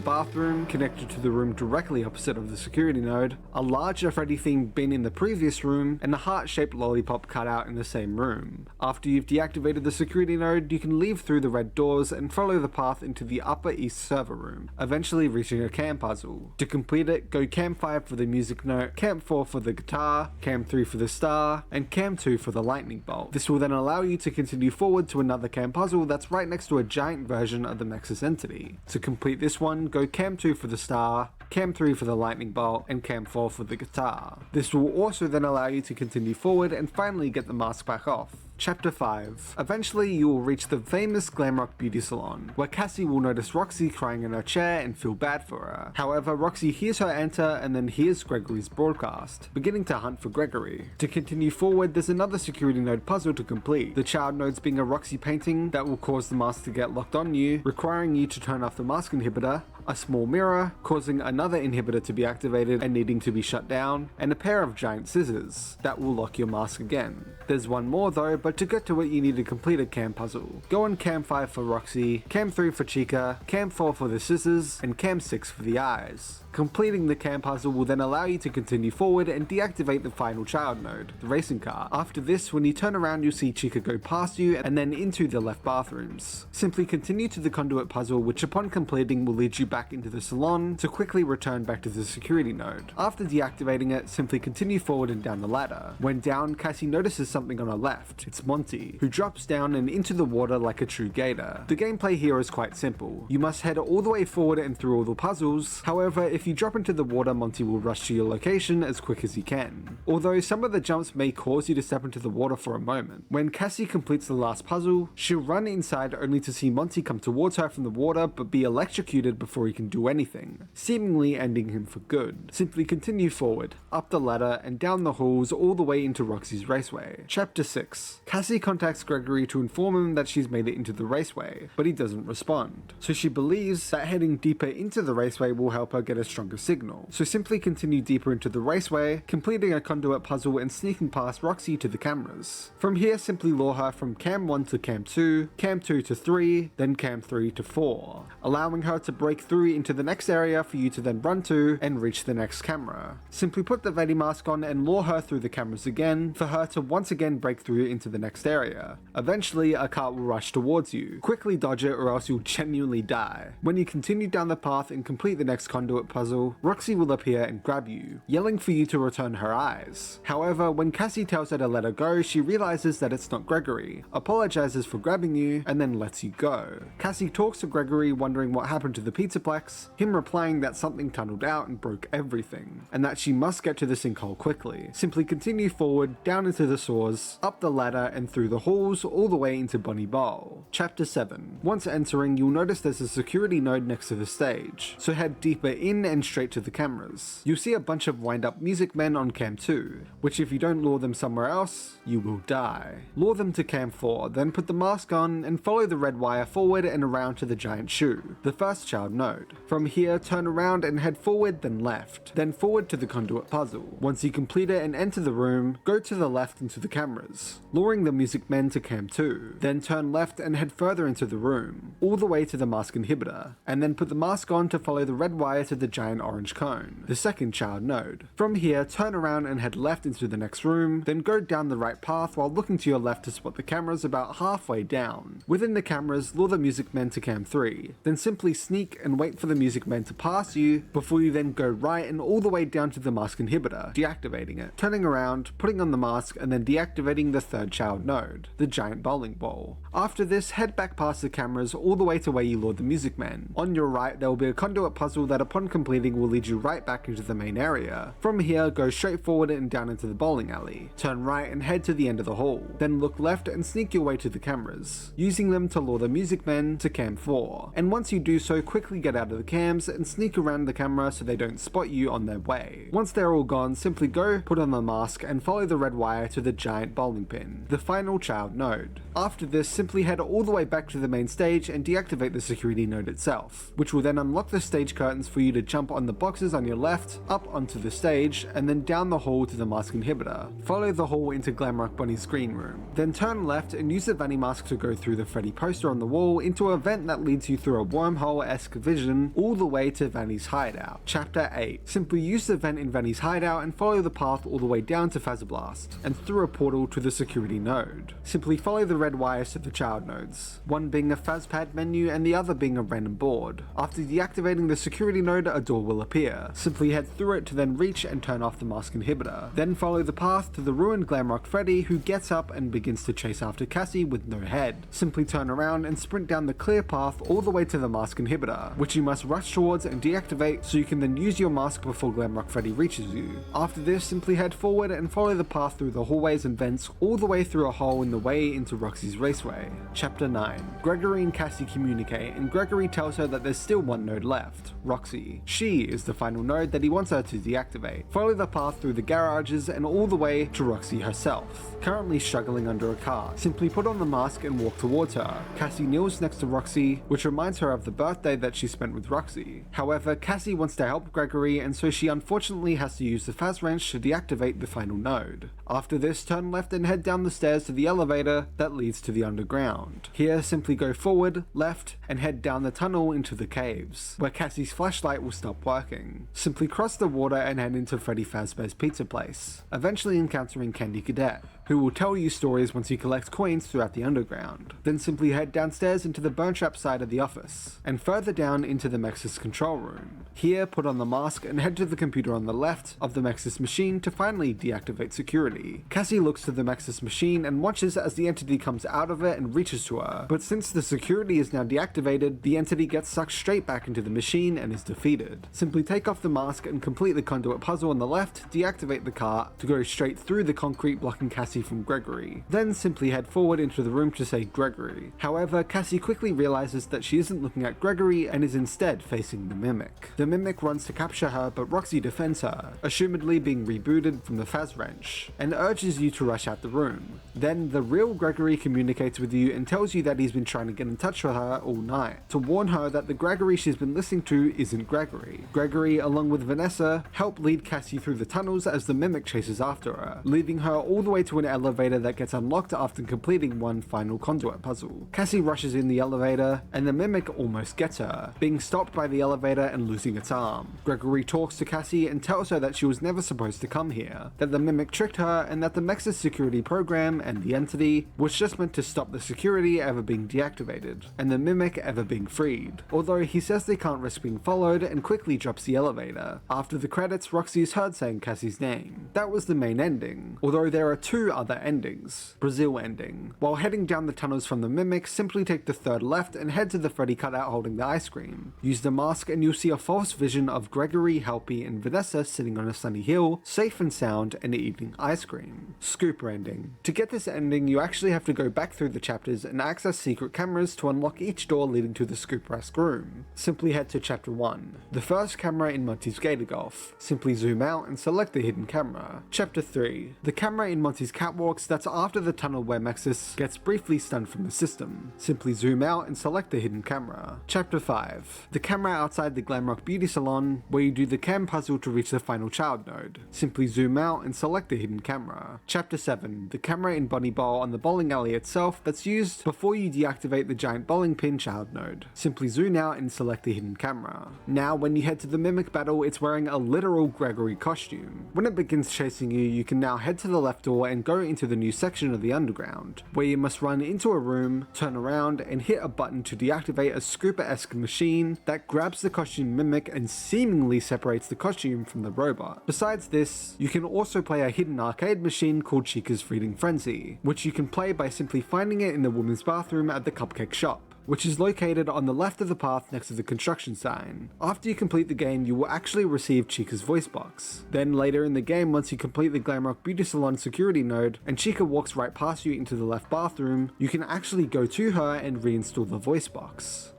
bathroom connected to the room directly opposite of the security node, a larger Freddy themed bin in the previous room, and a heart-shaped lollipop cutout in the same room. After you've deactivated the security node, you can leave through the red doors and follow the path into the upper east server room, eventually reaching a cam puzzle. To complete it, go Cam 5 for the music note, Cam 4 for the guitar, Cam 3 for the star, and Cam 2 for the lightning bolt. This will then allow you to continue forward to another cam puzzle that's right next to a giant version of the Mexus entity. To complete this one, go Cam 2 for the star, Cam 3 for the lightning bolt, and Cam 4 for the guitar. This will also then allow you to continue forward and finally get the mask back off. Chapter 5. Eventually, you will reach the famous Glamrock beauty salon, where Cassie will notice Roxy crying in her chair and feel bad for her. However, Roxy hears her enter and then hears Gregory's broadcast, beginning to hunt for Gregory. To continue forward, there's another security node puzzle to complete, the child nodes being a Roxy painting that will cause the mask to get locked on you, requiring you to turn off the mask inhibitor, a small mirror, causing another inhibitor to be activated and needing to be shut down, and a pair of giant scissors that will lock your mask again. There's one more though, but to get to it you need to complete a cam puzzle. Go on Cam 5 for Roxy, Cam 3 for Chica, Cam 4 for the scissors, and Cam 6 for the eyes. Completing the cam puzzle will then allow you to continue forward and deactivate the final child node, the racing car. After this, when you turn around you'll see Chica go past you and then into the left bathrooms. Simply continue to the conduit puzzle, which upon completing will lead you back into the salon to quickly return back to the security node. After deactivating it, simply continue forward and down the ladder. When down, Cassie notices something on her left. It's Monty, who drops down and into the water like a true gator. The gameplay here is quite simple. You must head all the way forward and through all the puzzles. However, if you drop into the water, Monty will rush to your location as quick as he can. Although some of the jumps may cause you to step into the water for a moment. When Cassie completes the last puzzle, she'll run inside only to see Monty come towards her from the water but be electrocuted before he can do anything, seemingly ending him for good. Simply continue forward, up the ladder and down the halls all the way into Roxy's raceway. Chapter 6. Cassie contacts Gregory to inform him that she's made it into the raceway, but he doesn't respond. So she believes that heading deeper into the raceway will help her get a stronger signal. So simply continue deeper into the raceway, completing a conduit puzzle and sneaking past Roxy to the cameras. From here, simply lure her from cam 1 to cam 2, cam 2 to 3, then cam 3 to 4, allowing her to break through into the next area for you to then run to and reach the next camera. Simply put the Vanny mask on and lure her through the cameras again for her to once again break through into the next area. Eventually, a car will rush towards you. Quickly dodge it or else you'll genuinely die. When you continue down the path and complete the next conduit puzzle, Roxy will appear and grab you, yelling for you to return her eyes. However, when Cassie tells her to let her go, she realizes that it's not Gregory, apologizes for grabbing you, and then lets you go. Cassie talks to Gregory, wondering what happened to the Pizzaplex, him replying that something tunneled out and broke everything, and that she must get to the sinkhole quickly. Simply continue forward, down into the sewers, up the ladder and through the halls all the way into Bunny Bowl. Chapter 7. Once entering, you'll notice there's a security node next to the stage, so head deeper in and straight to the cameras. You'll see a bunch of wind-up music men on cam 2, which if you don't lure them somewhere else, you will die. Lure them to cam 4, then put the mask on and follow the red wire forward and around to the giant shoe, the first child node. From here, turn around and head forward, then left, then forward to the conduit puzzle. Once you complete it and enter the room, go to the left into the cameras, luring the music men to cam 2, then turn left and head further into the room, all the way to the mask inhibitor, and then put the mask on to follow the red wire to the giant orange cone, the second child node. From here, turn around and head left into the next room, then go down the right path while looking to your left to spot the cameras about halfway down. Within the cameras, lure the music men to cam 3, then simply sneak and wait for the music men to pass you before you then go right and all the way down to the mask inhibitor, deactivating it, turning around, putting on the mask and then deactivating the third child node, the giant bowling ball. After this, head back past the cameras all the way to where you lured the music men. On your right, there will be a conduit puzzle that upon completing will lead you right back into the main area. From here, go straight forward and down into the bowling alley. Turn right and head to the end of the hall. Then look left and sneak your way to the cameras, using them to lure the music men to cam 4. And once you do so, quickly get out of the cams and sneak around the camera so they don't spot you on their way. Once they're all gone, simply go, put on the mask and follow the red wire to the giant bowling pin, the final child node. After this, simply head all the way back to the main stage and deactivate the security node itself, which will then unlock the stage curtains for you to jump on the boxes on your left, up onto the stage, and then down the hall to the mask inhibitor. Follow the hall into Glamrock Bunny's green room. Then turn left and use the Vanny mask to go through the Freddy poster on the wall into a vent that leads you through a wormhole-esque vision all the way to Vanny's hideout. Chapter 8. Simply use the vent in Vanny's hideout and follow the path all the way down to Fazablast, and through a portal to the security node. Simply follow the red wires to the child nodes, one being a Fazpad menu and the other being a random board. After deactivating the security node, a door will appear. Simply head through it to then reach and turn off the mask inhibitor. Then follow the path to the ruined Glamrock Freddy, who gets up and begins to chase after Cassie with no head. Simply turn around and sprint down the clear path all the way to the mask inhibitor, which you must rush towards and deactivate so you can then use your mask before Glamrock Freddy reaches you. After this, simply head forward and follow the path through the hallways and vents all the way through a hole in the way into Roxy's raceway. Chapter 9. Gregory and Cassie communicate, and Gregory tells her that there's still one node left, Roxy. She is the final node that he wants her to deactivate. Follow the path through the garages and all the way to Roxy herself, currently struggling under a car. Simply put on the mask and walk towards her. Cassie kneels next to Roxy, which reminds her of the birthday that she spent with Roxy. However, Cassie wants to help Gregory, and so she unfortunately has to use the Faz wrench to deactivate the final node. After this, turn left and head down the stairs to the elevator that leads to the underground. Here, simply go forward, left, and head down the tunnel into the caves, where Cassie's flashlight will stop working. Simply cross the water and head into Freddy Fazbear's pizza place, eventually encountering Candy Cadet, who will tell you stories once you collect coins throughout the underground. Then simply head downstairs into the burn trap side of the office, and further down into the Mexus control room. Here, put on the mask and head to the computer on the left of the Mexus machine to finally deactivate security. Cassie looks to the Mexus machine and watches as the entity comes out of it and reaches to her, but since the security is now deactivated, the entity gets sucked straight back into the machine and is defeated. Simply take off the mask and complete the conduit puzzle on the left, deactivate the cart to go straight through the concrete blocking Cassie from Gregory. Then simply head forward into the room to say Gregory. However, Cassie quickly realizes that she isn't looking at Gregory and is instead facing the Mimic. The Mimic runs to capture her, but Roxy defends her, assumedly being rebooted from the Phas wrench, and urges you to rush out the room. Then the real Gregory communicates with you and tells you that he's been trying to get in touch with her all night, to warn her that the Gregory she's been listening to isn't Gregory. Gregory, along with Vanessa, help lead Cassie through the tunnels as the Mimic chases after her, leading her all the way to an elevator that gets unlocked after completing one final conduit puzzle. Cassie rushes in the elevator, and the Mimic almost gets her, being stopped by the elevator and losing its arm. Gregory talks to Cassie and tells her that she was never supposed to come here, that the Mimic tricked her, and that the Mexus security program and the entity was just meant to stop the security ever being deactivated, and the Mimic ever being freed. Although he says they can't risk being followed and quickly drops the elevator. After the credits, Roxy is heard saying Cassie's name. That was the main ending, although there are two other endings. Brazil ending. While heading down the tunnels from the Mimic, simply take the third left and head to the Freddy cutout holding the ice cream. Use the mask and you'll see a false vision of Gregory, Helpy, and Vanessa sitting on a sunny hill, safe and sound, and eating ice cream. Scooper ending. To get this ending, you actually have to go back through the chapters and access secret cameras to unlock each door leading to the Scooper-esque room. Simply head to chapter 1. The first camera in Monty's Gator Golf. Simply zoom out and select the hidden camera. Chapter 3. The camera in Monty's Catwalks that's after the tunnel where Mexus gets briefly stunned from the system. Simply zoom out and select the hidden camera. Chapter 5. The camera outside the Glamrock Beauty Salon where you do the cam puzzle to reach the final child node. Simply zoom out and select the hidden camera. Chapter 7. The camera in Bunny Ball on the bowling alley itself that's used before you deactivate the giant bowling pin child node. Simply zoom out and select the hidden camera. Now when you head to the Mimic battle, it's wearing a literal Gregory costume. When it begins chasing you, you can now head to the left door and go into the new section of the underground, where you must run into a room, turn around, and hit a button to deactivate a Scooper-esque machine that grabs the costume Mimic and seemingly separates the costume from the robot. Besides this, you can also play a hidden arcade machine called Chica's Feeding Frenzy, which you can play by simply finding it in the women's bathroom at the Cupcake Shop, which is located on the left of the path next to the construction sign. After you complete the game, you will actually receive Chica's voice box. Then later in the game, once you complete the Glamrock Beauty Salon security node, and Chica walks right past you into the left bathroom, you can actually go to her and reinstall the voice box.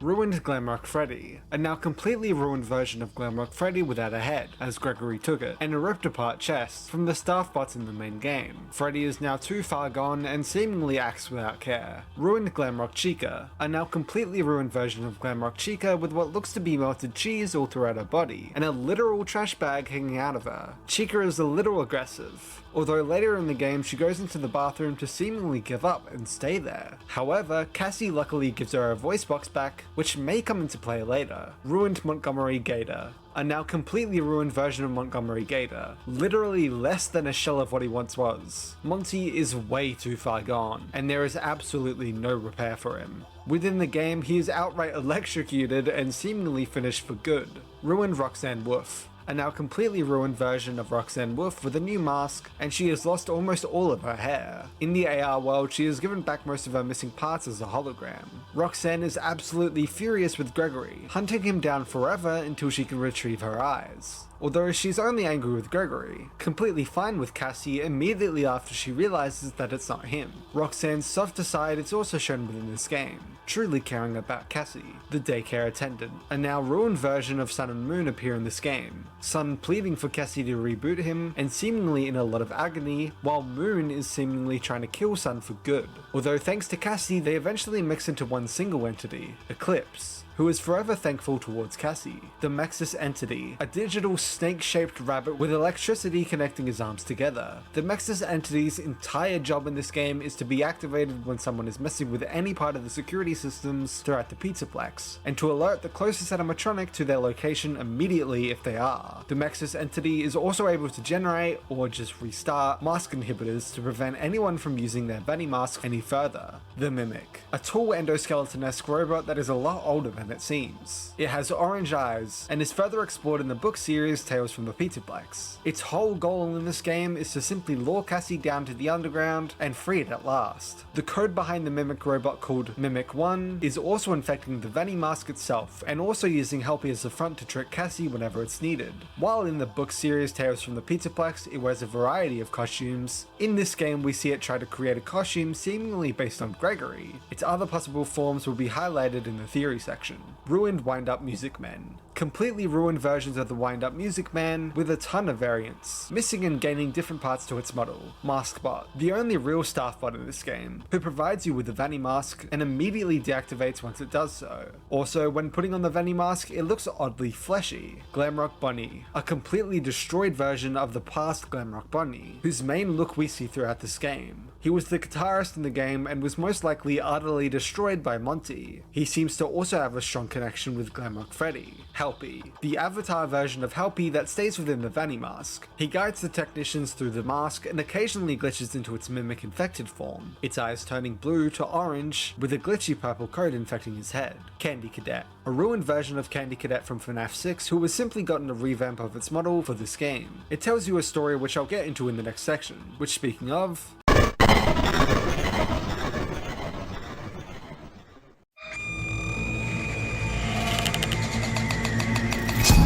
Ruined Glamrock Freddy, a now completely ruined version of Glamrock Freddy without a head, as Gregory took it, and a ripped apart chest from the staff bots in the main game. Freddy is now too far gone and seemingly acts without care. Ruined Glamrock Chica, a now completely ruined version of Glamrock Chica with what looks to be melted cheese all throughout her body, and a literal trash bag hanging out of her. Chica is a little aggressive, although later in the game she goes into the bathroom to seemingly give up and stay there. However, Cassie luckily gives her a voice box back, which may come into play later. Ruined Montgomery Gator, a now completely ruined version of Montgomery Gator, literally less than a shell of what he once was. Monty is way too far gone, and there is absolutely no repair for him. Within the game, he is outright electrocuted and seemingly finished for good. Ruined Roxanne Wolf, a now completely ruined version of Roxanne Wolf with a new mask, and she has lost almost all of her hair. In the AR world, she has given back most of her missing parts as a hologram. Roxanne is absolutely furious with Gregory, hunting him down forever until she can retrieve her eyes. Although she's only angry with Gregory, completely fine with Cassie immediately after she realizes that it's not him. Roxanne's softer side is also shown within this game, truly caring about Cassie, the daycare attendant. A now ruined version of Sun and Moon appear in this game, Sun pleading for Cassie to reboot him and seemingly in a lot of agony, while Moon is seemingly trying to kill Sun for good. Although thanks to Cassie, they eventually mix into one single entity, Eclipse. who is forever thankful towards Cassie. The Mexus Entity, a digital snake-shaped rabbit with electricity connecting his arms together. The Mexus Entity's entire job in this game is to be activated when someone is messing with any part of the security systems throughout the Pizzaplex, and to alert the closest animatronic to their location immediately if they are. The Mexus Entity is also able to generate, or just restart, mask inhibitors to prevent anyone from using their Vanny mask any further. The Mimic, a tall endoskeleton-esque robot that is a lot older than it seems. It has orange eyes, and is further explored in the book series Tales from the Pizzaplex. Its whole goal in this game is to simply lure Cassie down to the underground and free it at last. The code behind the Mimic robot, called Mimic 1, is also infecting the Vanny mask itself, and also using Helpy as a front to trick Cassie whenever it's needed. While in the book series Tales from the Pizzaplex, it wears a variety of costumes. In this game, we see it try to create a costume seemingly based on Gregory. Its other possible forms will be highlighted in the theory section. Ruined Wind-Up Music Men. Completely ruined versions of the Wind-Up Music Man with a ton of variants, missing and gaining different parts to its model. Maskbot, the only real staff bot in this game, who provides you with the Vanny mask and immediately deactivates once it does so. Also, when putting on the Vanny mask, it looks oddly fleshy. Glamrock Bunny, a completely destroyed version of the past Glamrock Bunny, whose main look we see throughout this game. He was the guitarist in the game and was most likely utterly destroyed by Monty. He seems to also have a strong connection with Glamrock Freddy. Helpy, the avatar version of Helpy that stays within the Vanny mask. He guides the technicians through the mask and occasionally glitches into its mimic infected form, its eyes turning blue to orange with a glitchy purple coat infecting his head. Candy Cadet, a ruined version of Candy Cadet from FNAF 6 who has simply gotten a revamp of its model for this game. It tells you a story which I'll get into in the next section, which, speaking of,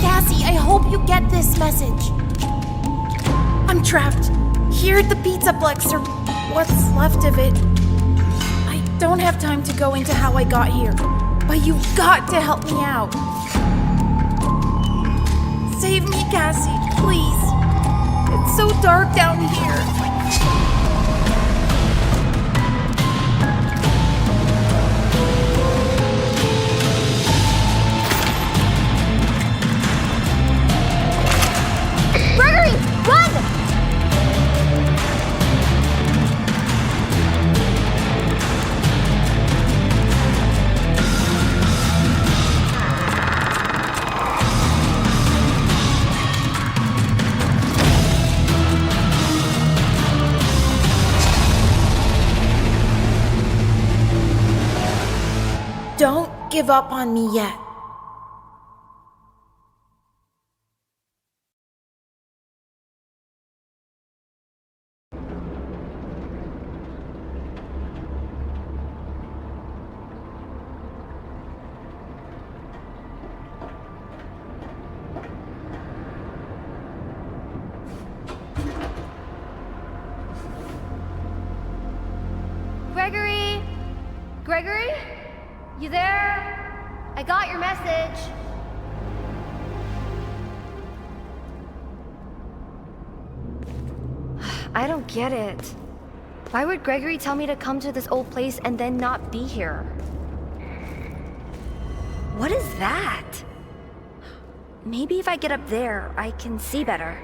Cassie, I hope you get this message. I'm trapped here at the Pizzaplex, or what's left of it. I don't have time to go into how I got here, but you've got to help me out. Save me, Cassie, please. It's so dark down here. Gregory, run! Don't give up on me yet. Gregory? Gregory? You there? I got your message. I don't get it. Why would Gregory tell me to come to this old place and then not be here? What is that? Maybe if I get up there, I can see better.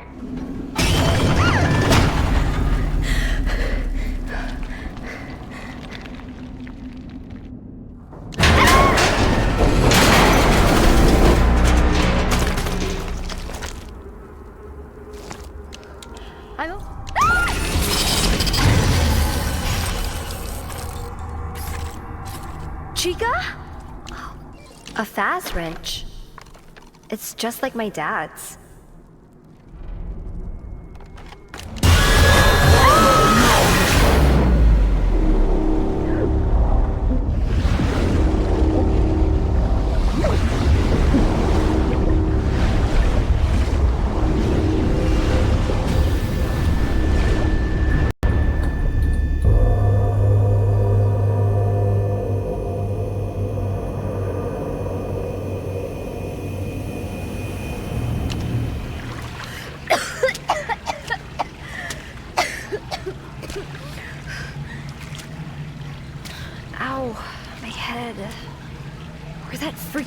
Chica? A fast wrench. It's just like my dad's.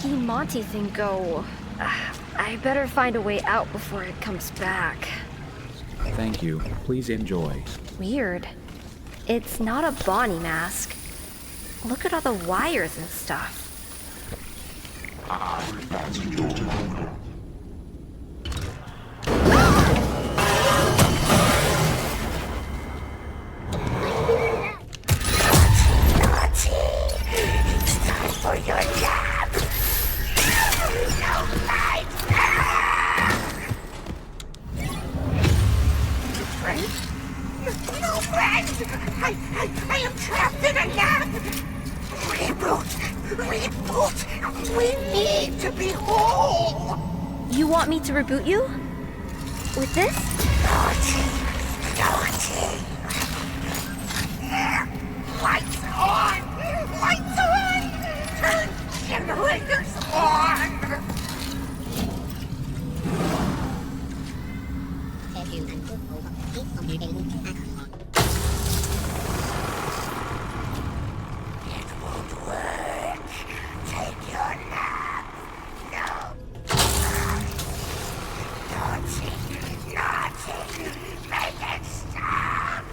sticky Monty thing go? I better find a way out before it comes back. Thank you. Please enjoy. Weird. It's not a Bonnie mask. Look at all the wires and stuff. For your nap. No light. Friend? No friend. I am trapped in a nap. Reboot. We need to be whole. You want me to reboot you? With this? Naughty. Lights on. Lights on. Turn generators on! It won't work. Take your nap. No. Naughty. Make it stop.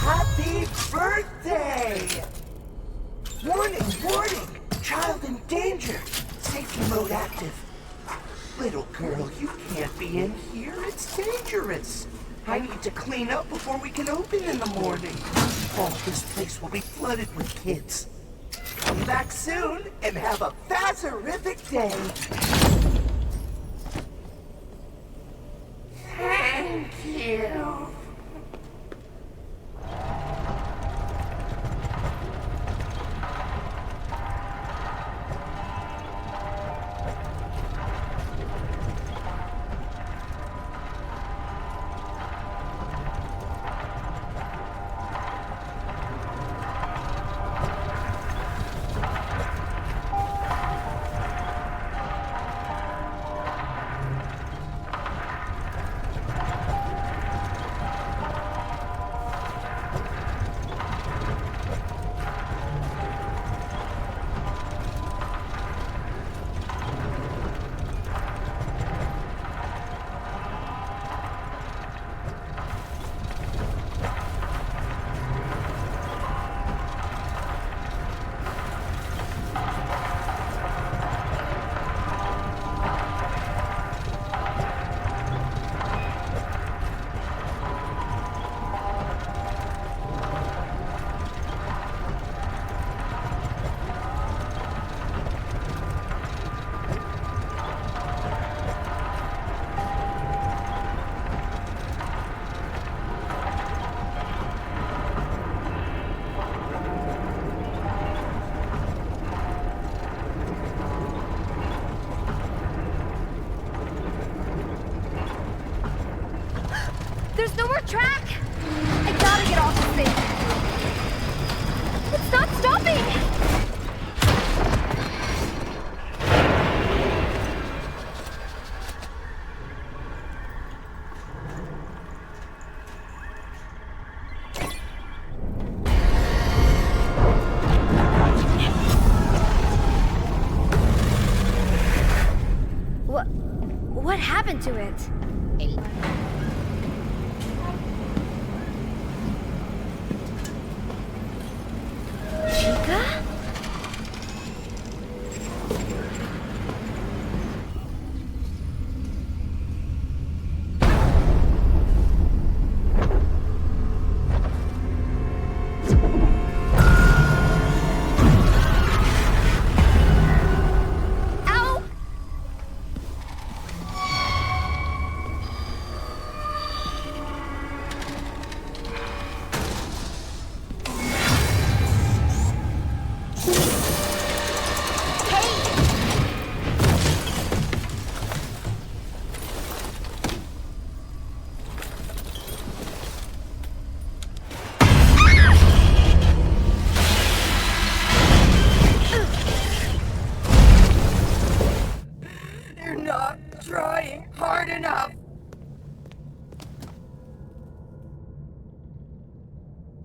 Happy birthday! Warning! Child in danger! Safety mode active. Little girl, you can't be in here. It's dangerous. I need to clean up before we can open in the morning. Oh, this place will be flooded with kids. Come back soon and have a Fazerific day. Thank you. There's no more track! I gotta get off this thing! It's not stopping! What happened to it? Chica?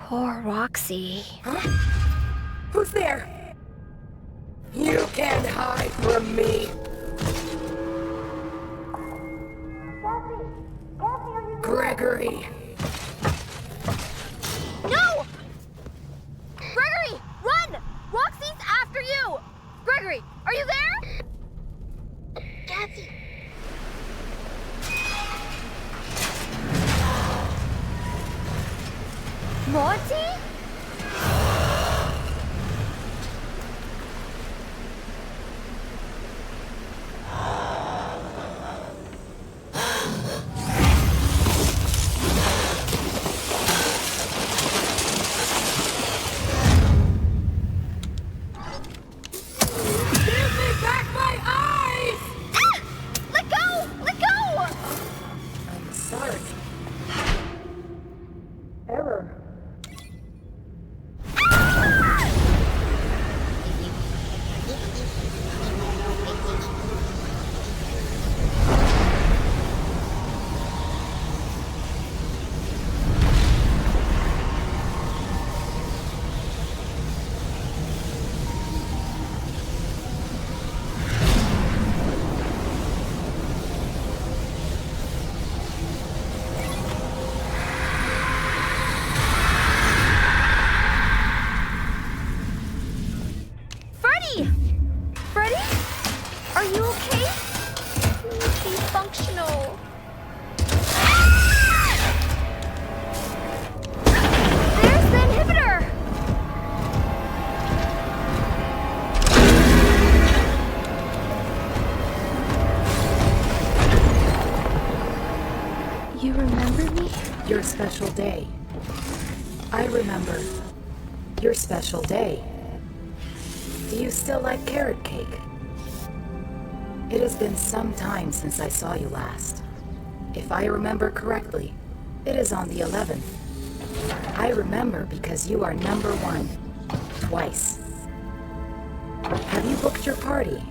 Poor Roxy. Huh? Who's there? You can't hide from me. Gregory. No! Gregory, run! Roxy's after you! Gregory, are you there? Cassie. Monty? Your special day. I remember. Your special day. Do you still like carrot cake? It has been some time since I saw you last. If I remember correctly, it is on the 11th. I remember because you are number 1. Twice. Have you booked your party?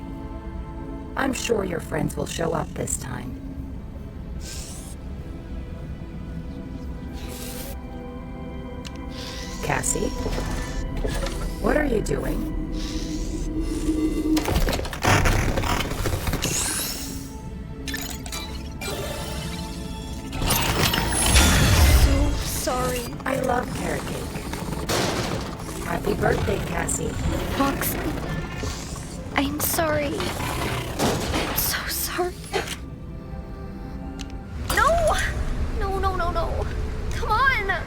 I'm sure your friends will show up this time. Cassie? What are you doing? So sorry. I love carrot cake. Happy birthday, Cassie. Roxy, I'm sorry. I'm so sorry. No! No, no, no, no. Come on!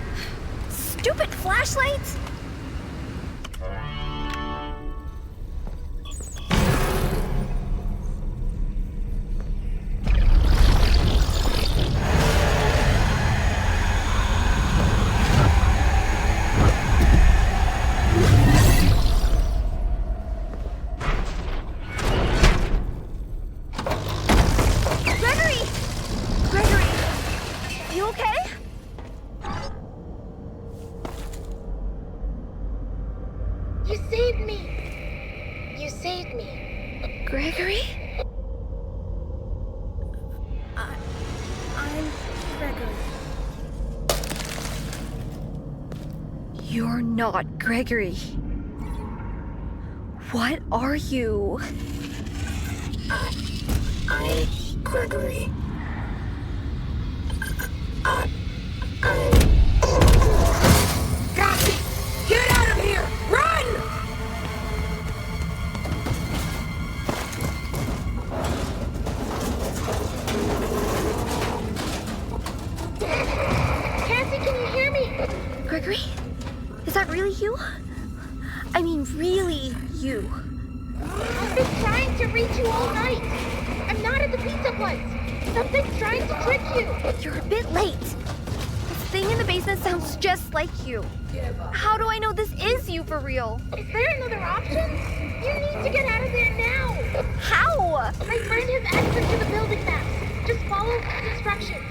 Stupid flashlights! Gregory? I'm Gregory. You're not Gregory. What are you? I'm Gregory. Cassie! Get out of here! Run! Cassie, can you hear me? Gregory? Is that really you? I mean, really you. I've been trying to reach you all night. I'm not at the pizza place. Something's trying to trick you. You're a bit late. This thing in the basement sounds just like you. How do I know this is you for real? Is there another option? You need to get out of there now. How? My friend has access to the building maps. Just follow the instructions.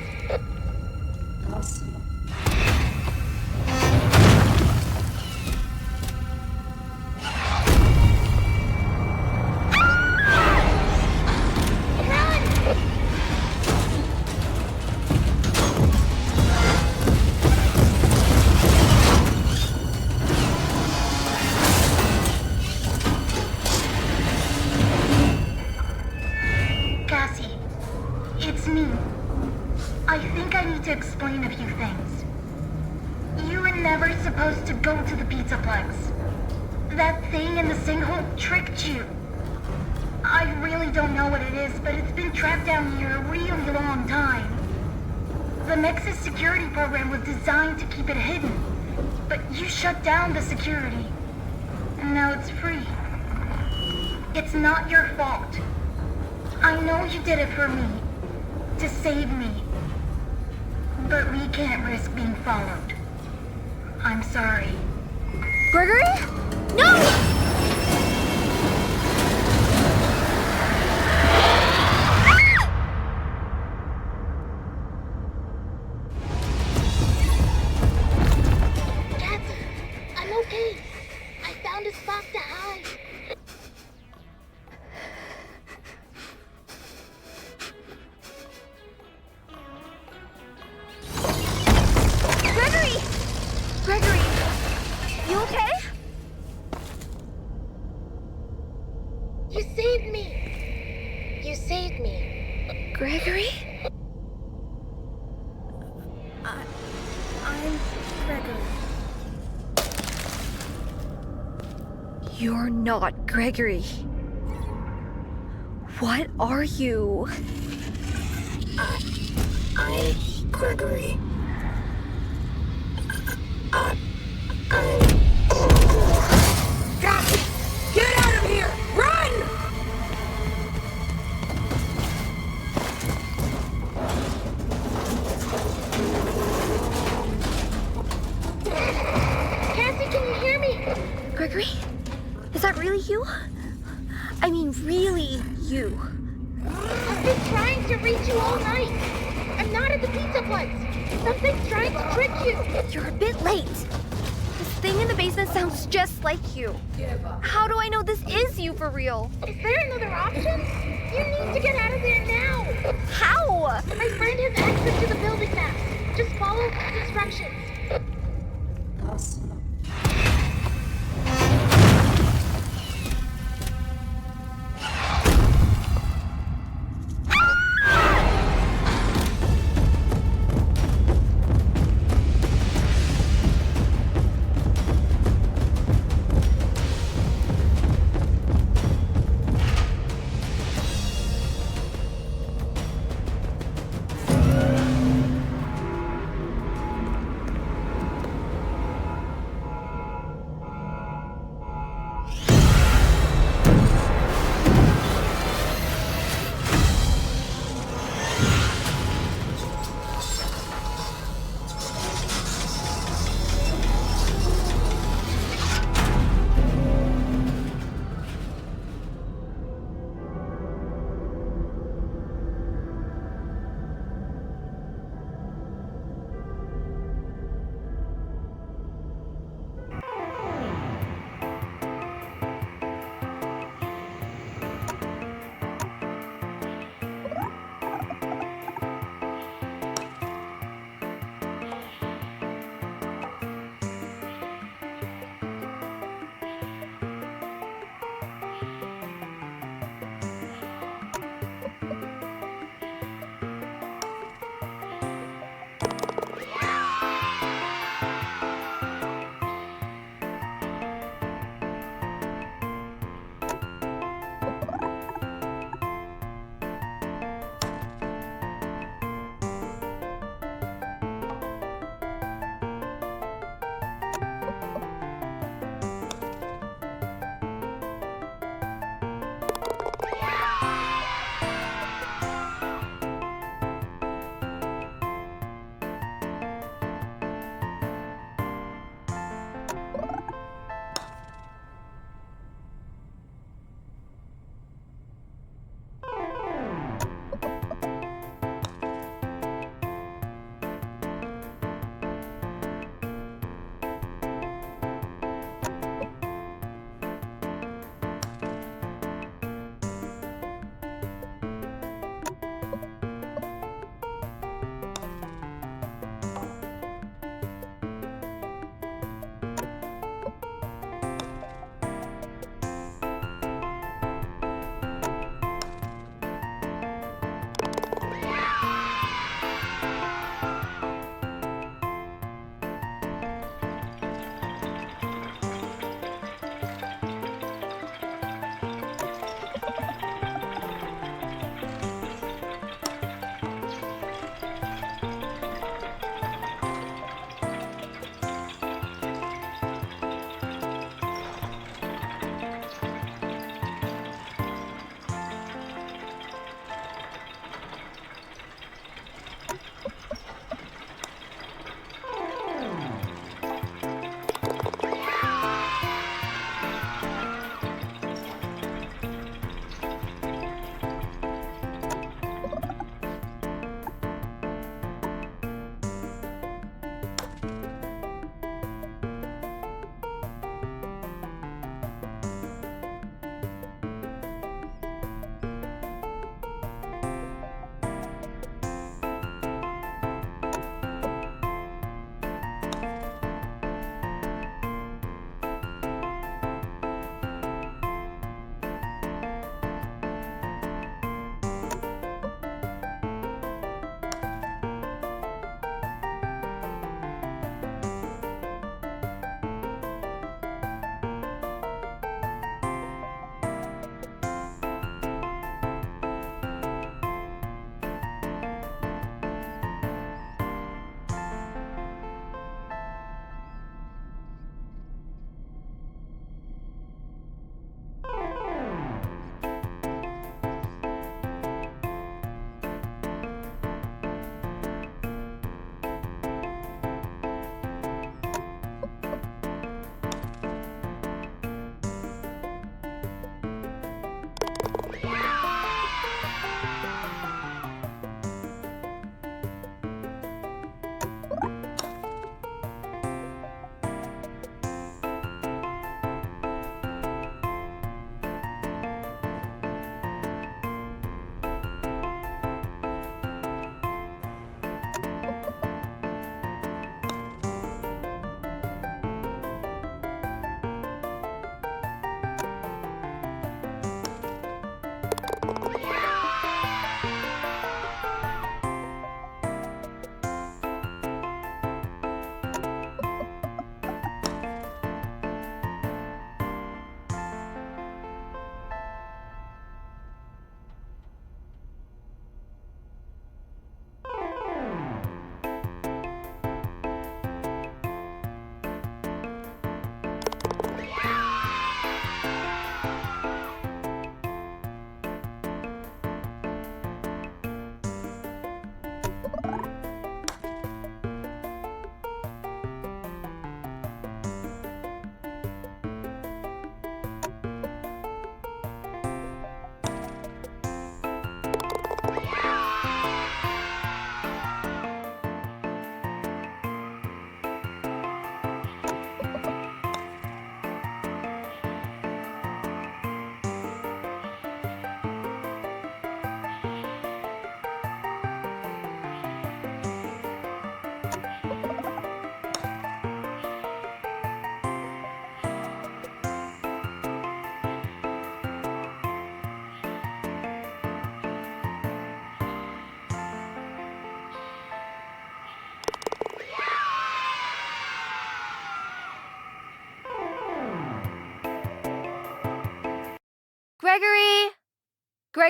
I think I need to explain a few things. You were never supposed to go to the Pizzaplex. That thing in the sinkhole tricked you. I really don't know what it is, but it's been trapped down here a really long time. The Nexus security program was designed to keep it hidden, but you shut down the security, and now it's free. It's not your fault. I know you did it for me, to save me, but we can't risk being followed. I'm sorry. Gregory? No! I'm okay. I found a spot to hide. Gregory! Gregory! You okay? You saved me. You saved me. Gregory? I'm Gregory. You're not Gregory. What are you? I'm Gregory. Got it! Get out of here! Run! Cassie, can you hear me? Gregory? Is that really you? I mean, really you. I've been trying to reach you all night. I'm not at the Pizzaplex. Something's trying to trick you. You're a bit late. This thing in the basement sounds just like you. How do I know this is you for real? Is there another option? You need to get out of there now. How? My friend has access to the building map. Just follow his instructions.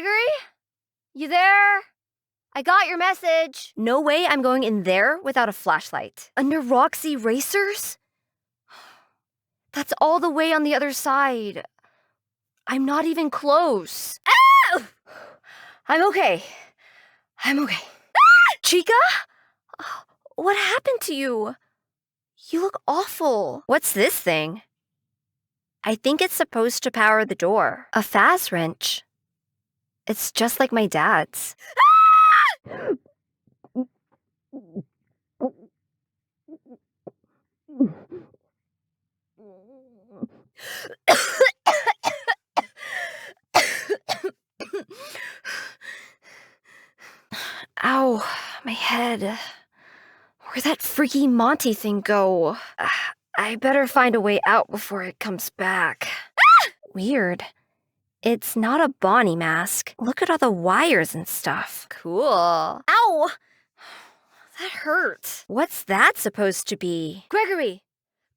Gregory? You there? I got your message. No way I'm going in there without a flashlight. Under Roxy Racers? That's all the way on the other side. I'm not even close. Ah! I'm okay. I'm okay. Ah! Chica? What happened to you? You look awful. What's this thing? I think it's supposed to power the door. A Faz wrench. It's just like my dad's. Ow, my head. Where'd that freaky Monty thing go? I better find a way out before it comes back. Weird. It's not a Bonnie mask. Look at all the wires and stuff. Cool. Ow! That hurt. What's that supposed to be? Gregory!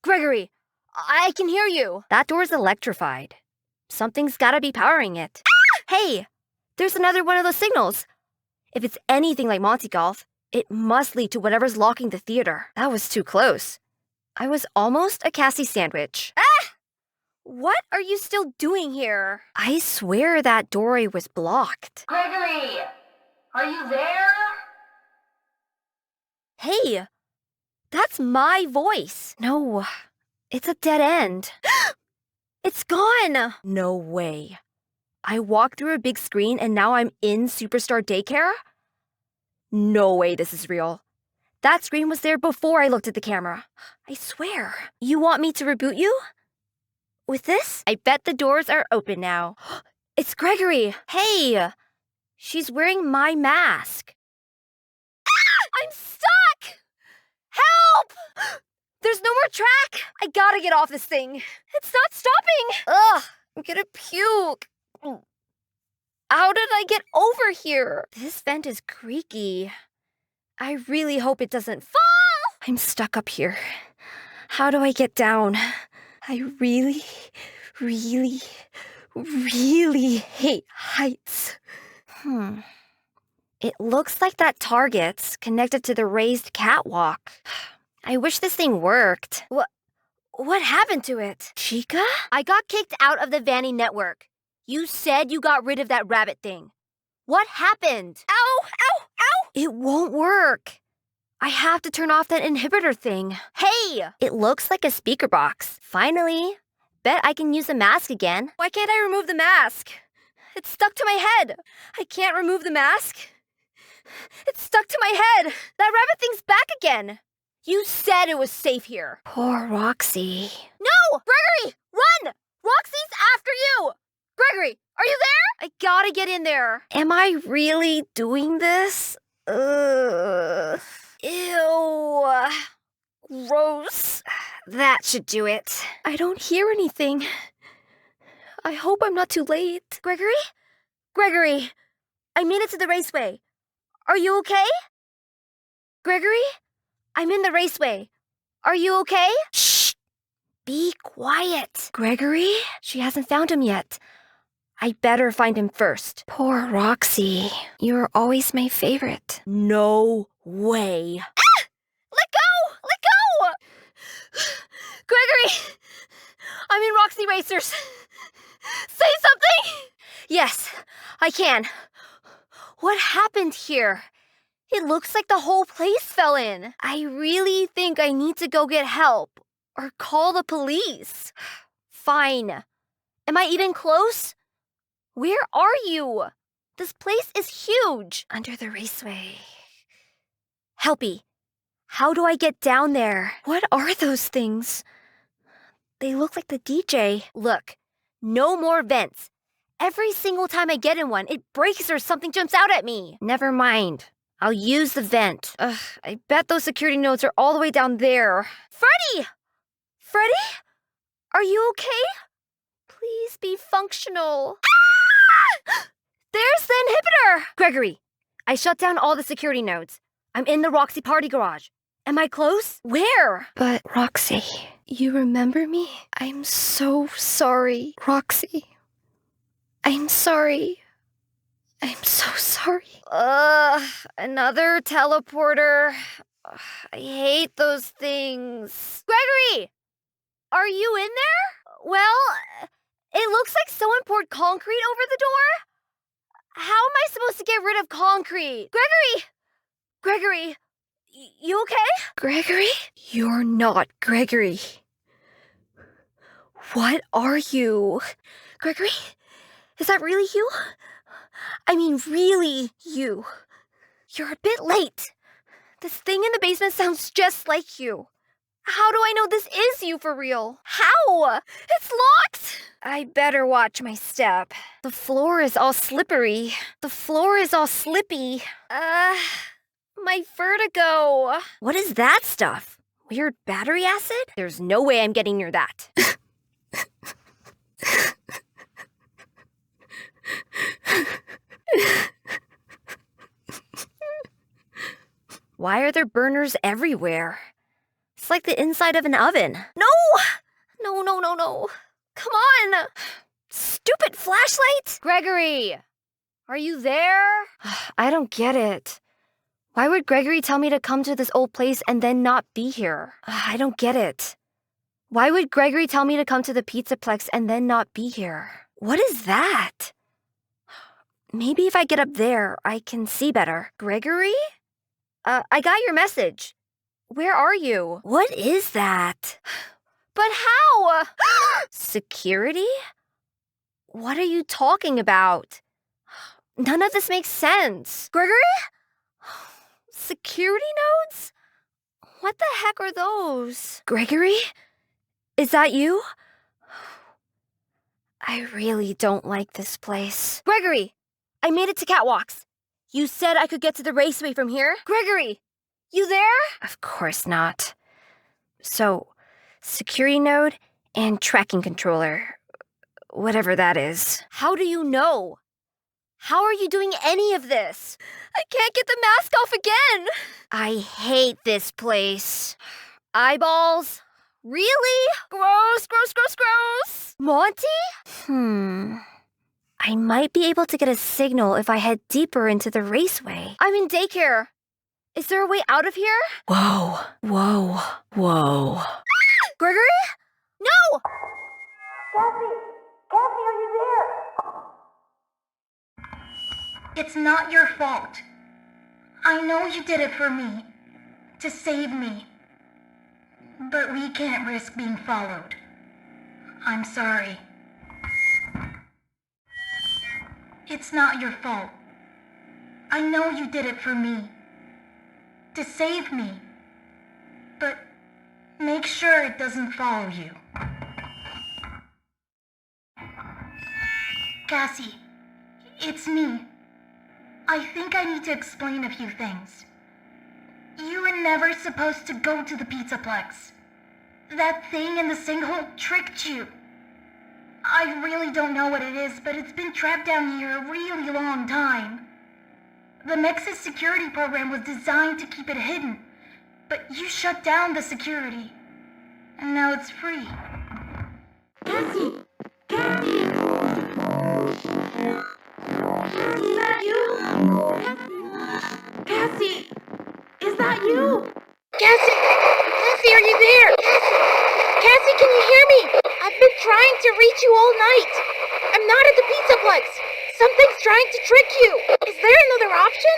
Gregory! I can hear you. That door's electrified. Something's gotta be powering it. Hey! There's another one of those signals. If it's anything like Monty Golf, it must lead to whatever's locking the theater. That was too close. I was almost a Cassie sandwich. What are you still doing here? I swear that doorway was blocked. Gregory, are you there? Hey, that's my voice. No, it's a dead end. It's gone. No way. I walked through a big screen and now I'm in Superstar Daycare? No way this is real. That screen was there before I looked at the camera. I swear. You want me to reboot you? With this? I bet the doors are open now. It's Gregory. Hey, she's wearing my mask. I'm stuck! Help! There's no more track. I gotta get off this thing. It's not stopping. Ugh, I'm gonna puke. How did I get over here? This vent is creaky. I really hope it doesn't fall. I'm stuck up here. How do I get down? I really, really, really hate heights. It looks like that target's connected to the raised catwalk. I wish this thing worked. What happened to it? Chica? I got kicked out of the Vanny network. You said you got rid of that rabbit thing. What happened? Ow! Ow! Ow! It won't work. I have to turn off that inhibitor thing. Hey! It looks like a speaker box. Finally. Bet I can use the mask again. Why can't I remove the mask? It's stuck to my head. I can't remove the mask. It's stuck to my head. That rabbit thing's back again. You said it was safe here. Poor Roxy. No! Gregory! Run! Roxy's after you! Gregory, are you there? I gotta get in there. Am I really doing this? Ew. Gross. That should do it. I don't hear anything. I hope I'm not too late. Gregory? Gregory, I made it to the raceway. Are you okay? Gregory? I'm in the raceway. Are you okay? Shh! Be quiet. Gregory? She hasn't found him yet. I better find him first. Poor Roxy. You're always my favorite. No way. Ah! Let go! Let go! Gregory! I'm in Roxy Racers. Say something! Yes, I can. What happened here? It looks like the whole place fell in. I really think I need to go get help or call the police. Fine. Am I even close? Where are you? This place is huge. Under the raceway. Helpy, how do I get down there? What are those things? They look like the DJ. Look, no more vents. Every single time I get in one, it breaks or something jumps out at me. Never mind. I'll use the vent. Ugh, I bet those security nodes are all the way down there. Freddy! Freddy? Are you okay? Please be functional. Ah! There's the inhibitor! Gregory, I shut down all the security nodes. I'm in the Roxy party garage. Am I close? Where? But Roxy, you remember me? I'm so sorry, Roxy. I'm sorry. I'm so sorry. Another teleporter. Ugh, I hate those things. Gregory! Are you in there? Well, it looks like someone poured concrete over the door. How am I supposed to get rid of concrete? Gregory, you okay? Gregory? You're not Gregory. What are you? Gregory? Is that really you? I mean, really you. You're a bit late. This thing in the basement sounds just like you. How do I know this is you for real? How? It's locked! I better watch my step. The floor is all slippery. The floor is all slippy. My vertigo. What is that stuff? Weird battery acid? There's no way I'm getting near that. Why are there burners everywhere? It's like the inside of an oven. No! No. Come on! Stupid flashlight! Gregory! Are you there? I don't get it. Why would Gregory tell me to come to this old place and then not be here? I don't get it. Why would Gregory tell me to come to the Pizzaplex and then not be here? What is that? Maybe if I get up there, I can see better. Gregory? I got your message. Where are you? What is that? But how? Security? What are you talking about? None of this makes sense. Gregory? Security nodes? What the heck are those? Gregory? Is that you? I really don't like this place. Gregory! I made it to Catwalks. You said I could get to the raceway from here? Gregory! You there? Of course not. So, security node and tracking controller. Whatever that is. How do you know? How are you doing any of this? I can't get the mask off again! I hate this place. Eyeballs? Really? Gross. Monty? I might be able to get a signal if I head deeper into the raceway. I'm in daycare. Is there a way out of here? Whoa. Gregory? No! Cassie, are you there? It's not your fault. I know you did it for me. To save me. But we can't risk being followed. I'm sorry. It's not your fault. I know you did it for me. To save me. But make sure it doesn't follow you. Cassie, it's me. I think I need to explain a few things. You were never supposed to go to the Pizzaplex. That thing in the sinkhole tricked you. I really don't know what it is, but it's been trapped down here a really long time. The Mex's security program was designed to keep it hidden, but you shut down the security. And now it's free. Cassie! Is that you? Cassie! Is that you? Cassie, are you there? Cassie, can you hear me? I've been trying to reach you all night. I'm not at the Pizzaplex. Something's trying to trick you. Is there another option?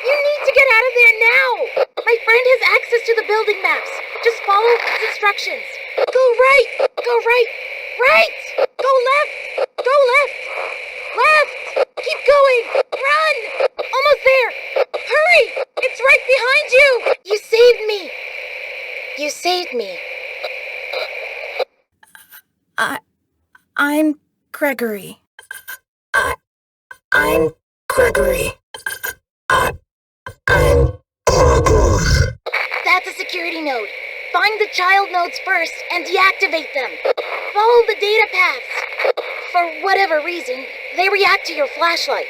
You need to get out of there now. My friend has access to the building maps. Just follow his instructions. Go right. Right. Go left. Left. Keep going. Run. Almost there. Hurry. It's right behind you. You saved me. I'm Gregory. I'm Gregory. That's a security node. Find the child nodes first and deactivate them. Follow the data paths. For whatever reason, they react to your flashlight.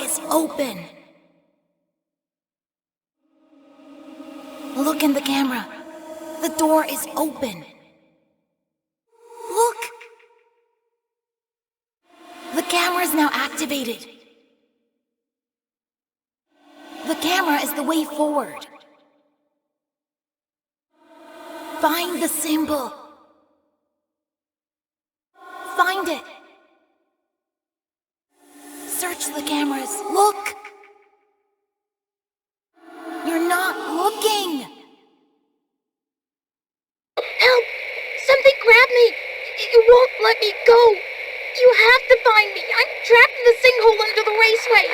is open. Look in the camera. The door is open. Look! The camera is now activated. The camera is the way forward. Find the symbol. Find it. Search the cameras. Look! You're not looking! Help! Something grabbed me! It won't let me go! You have to find me! I'm trapped in the sinkhole under the raceway!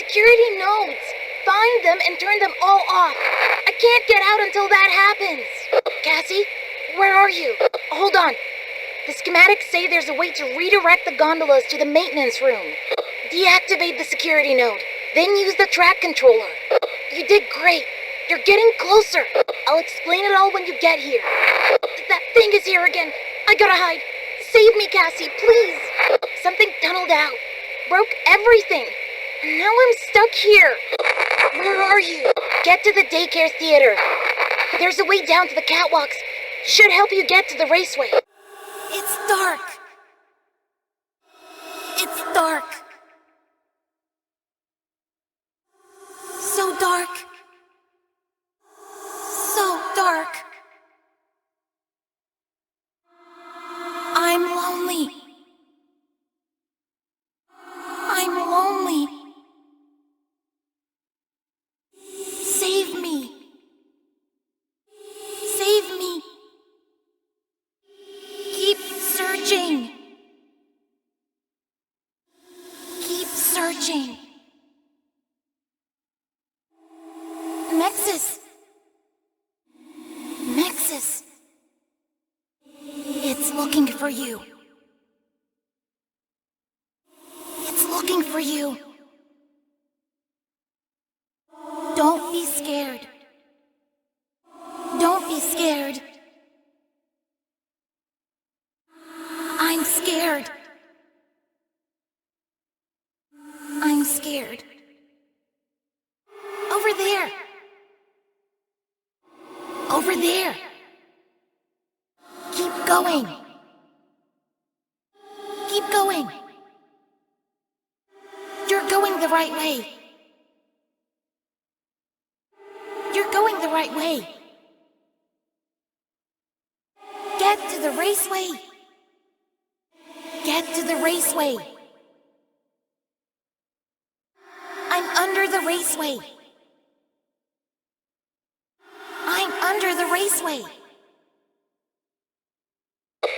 Security nodes! Find them and turn them all off! I can't get out until that happens! Cassie, where are you? Hold on. The schematics say there's a way to redirect the gondolas to the maintenance room. Deactivate the security node, then use the track controller. You did great. You're getting closer. I'll explain it all when you get here. That thing is here again. I gotta hide. Save me, Cassie, please. Something tunneled out. Broke everything. Now I'm stuck here. Where are you? Get to the daycare theater. There's a way down to the catwalks. Should help you get to the raceway. It's dark. It's dark. So dark. So dark. I'm lonely. I'm lonely. Save me. Save me. Keep searching. Keep searching. Nexus. Nexus. It's looking for you. It's looking for you. Don't be scared. Don't be scared. I'm scared. I'm scared. Over there. Over there. Keep going. Keep going. You're going the right way. You're going the right way. Get to the raceway. Get to the raceway. I'm under the raceway. I'm under the raceway.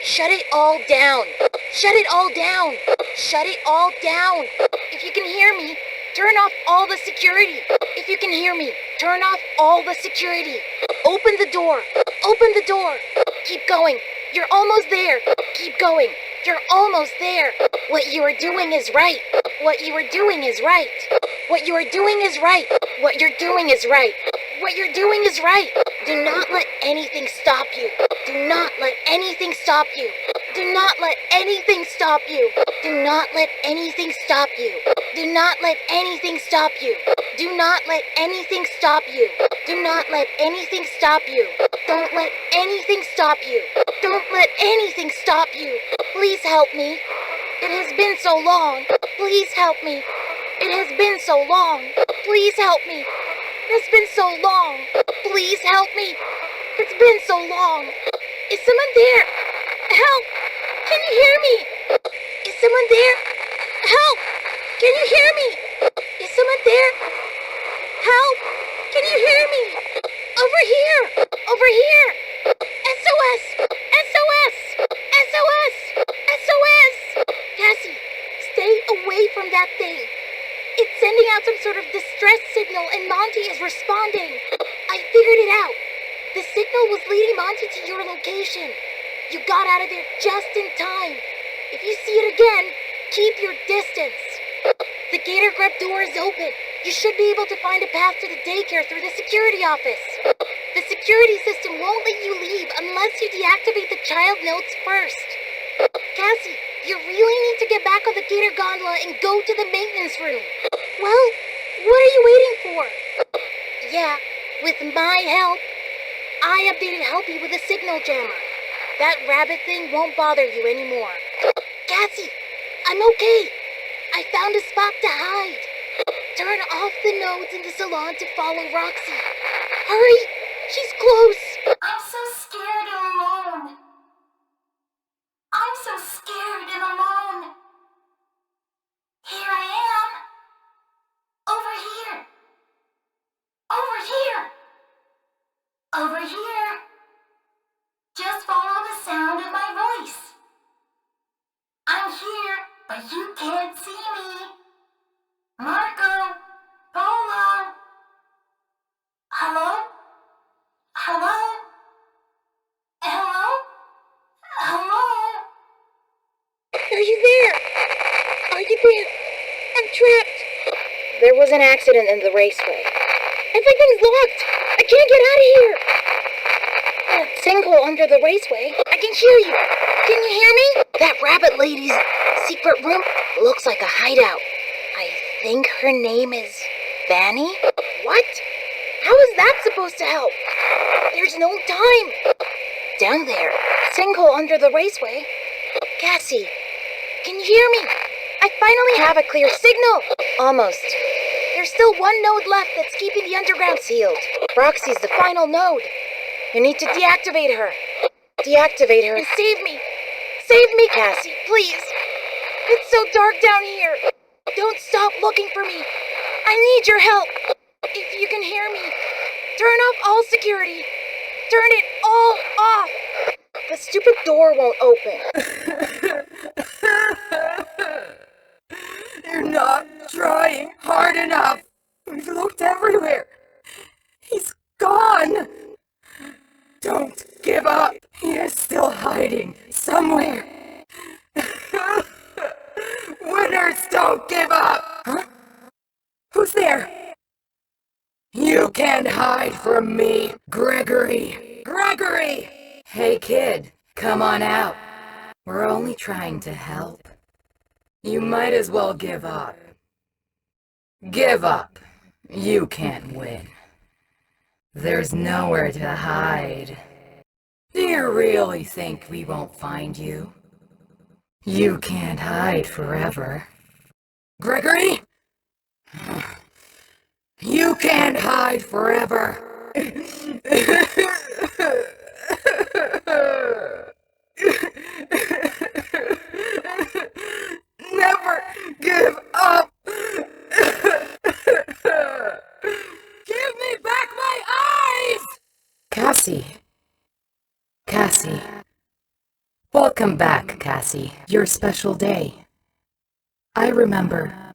Shut it all down. Shut it all down. Shut it all down. If you can hear me, turn off all the security. If you can hear me, turn off all the security. Open the door. Open the door. Keep going. You're almost there. Keep going. You're almost there. What you are doing is right. What you are doing is right. What you are doing is right. What you're doing is right. What you're doing is right. Do not let anything stop you. Do not let anything stop you. Do not let anything stop you. Do not let anything stop you. Do not let anything stop you. Do not let anything stop you. Do not let anything stop you. Don't let anything stop you. Don't let anything stop you. Please help me. It has been so long. Please help me. It has been so long. Please help me. It's been so long. Please help me. It's been so long. Is someone there? Help! Can you hear me? Is someone there? Help! Can you hear me? Is someone there? Help! Can you hear me? Over here! Over here! SOS! SOS! SOS! SOS! Cassie, stay away from that thing. It's sending out some sort of distress signal and Monty is responding. I figured it out. The signal was leading Monty to your location. You got out of there just in time. If you see it again, keep your distance. The Gator Grub door is open. You should be able to find a path to the daycare through the security office. The security system won't let you leave unless you deactivate the child notes first. Cassie, You really need to get back on the gator gondola and go to the maintenance room. Well, what are you waiting for? Yeah, with my help, I updated Helpy with a signal jammer. That rabbit thing won't bother you anymore. Cassie, I'm okay. I found a spot to hide. Turn off the nodes in the salon to follow Roxy. Hurry, she's close. I'm so scared and alone. I'm so scared and alone. Here I am. Over here. Over here. Over here. Just follow the sound of my voice. I'm here, but you can't see me. Marco, Polo. Hello? Hello? Hello? Hello? Are you there? Are you there? I'm trapped. There was an accident in the raceway. Everything's locked. I can't get out of here. That sinkhole under the raceway. I can hear you. Can you hear me? That rabbit lady's secret room looks like a hideout. I think her name is Vanny? What? How is that supposed to help? There's no time. Down there, sinkhole under the raceway. Cassie, can you hear me? I finally have a clear signal. Almost. There's still one node left that's keeping the underground sealed. Roxy's the final node. You need to deactivate her. Deactivate her and save me. Save me, Cassie, please. It's so dark down here. Don't stop looking for me. I need your help. If you can hear me, turn off all security. Turn it all off. The stupid door won't open. You're not trying hard enough. We've looked everywhere. He's gone. Don't give up. He is still hiding somewhere. Winners don't give up. Huh? Who's there? You can't hide from me, Gregory. Gregory! Hey, kid, come on out. We're only trying to help. You might as well give up. Give up. You can't win. There's nowhere to hide. Do you really think we won't find you? You can't hide forever. Gregory? You can't hide forever. Never give up. Give me back my eyes! Cassie. Cassie. Welcome back, Cassie. Your special day. I remember.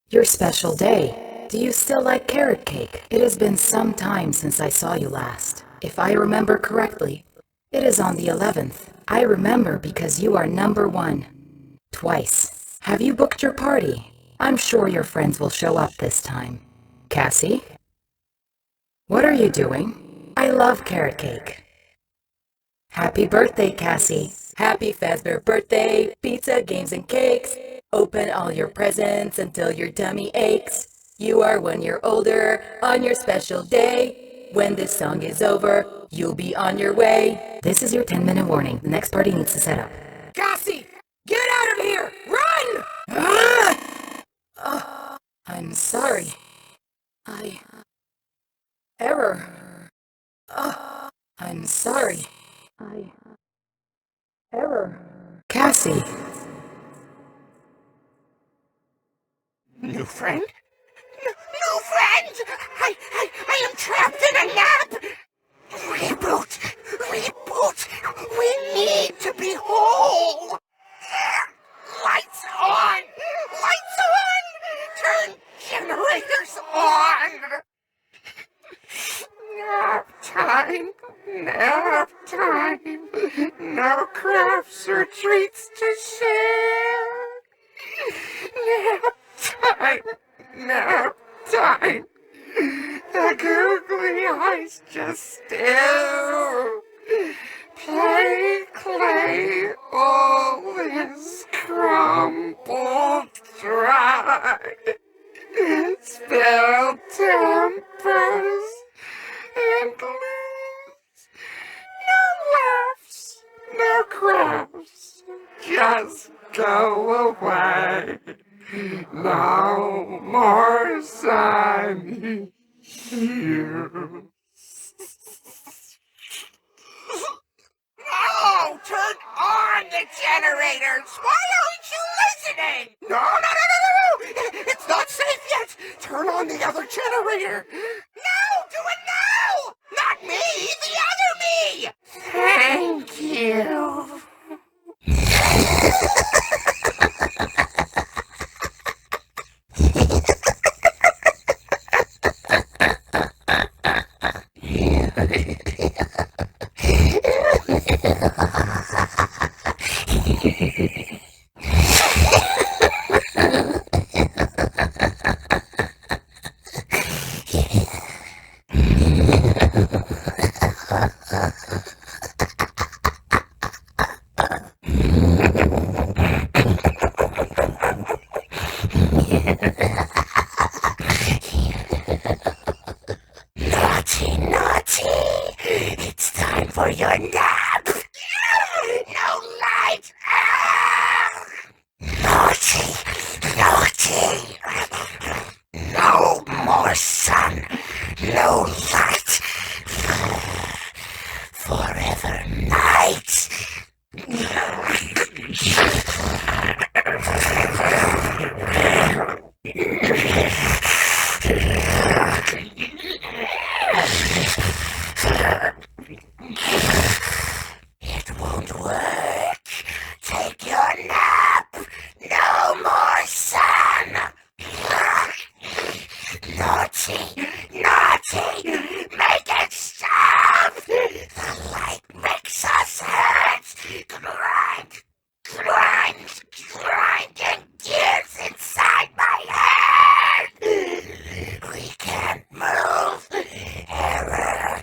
Your special day. Do you still like carrot cake? It has been some time since I saw you last. If I remember correctly, it is on the 11th. I remember because you are number 1. Twice. Have you booked your party? I'm sure your friends will show up this time. Cassie? What are you doing? I love carrot cake. Happy birthday, Cassie. Happy Fazbear birthday, pizza, games, and cakes. Open all your presents until your tummy aches. You are 1 year older on your special day. When this song is over, you'll be on your way. This is your 10-minute warning. The next party needs to set up. Cassie! Get out of here! Run! I'm sorry. Error. I'm sorry. Error. Cassie. New friend? New friend! I am trapped in a nap! Reboot! Reboot! We need to be whole! Lights on! Lights on! Turn generators on! Nap time! Nap time! No crafts or treats to share! Nap time! Nap time! The googly eyes just stare! Play, clay, all is go away. No more sun here. No! Turn on the generators! Why aren't you listening? No! It's not safe yet! Turn on the other generator! No! Do it now! Not me! The other me! Thank you. Naughty! It's time for your nap! No light! Naughty! No more sun! No light! Forever night! It won't work. Take your nap. No more sun. Naughty. Make it stop. The light makes us hurt. Grinding gears inside my head. We can't move. Error.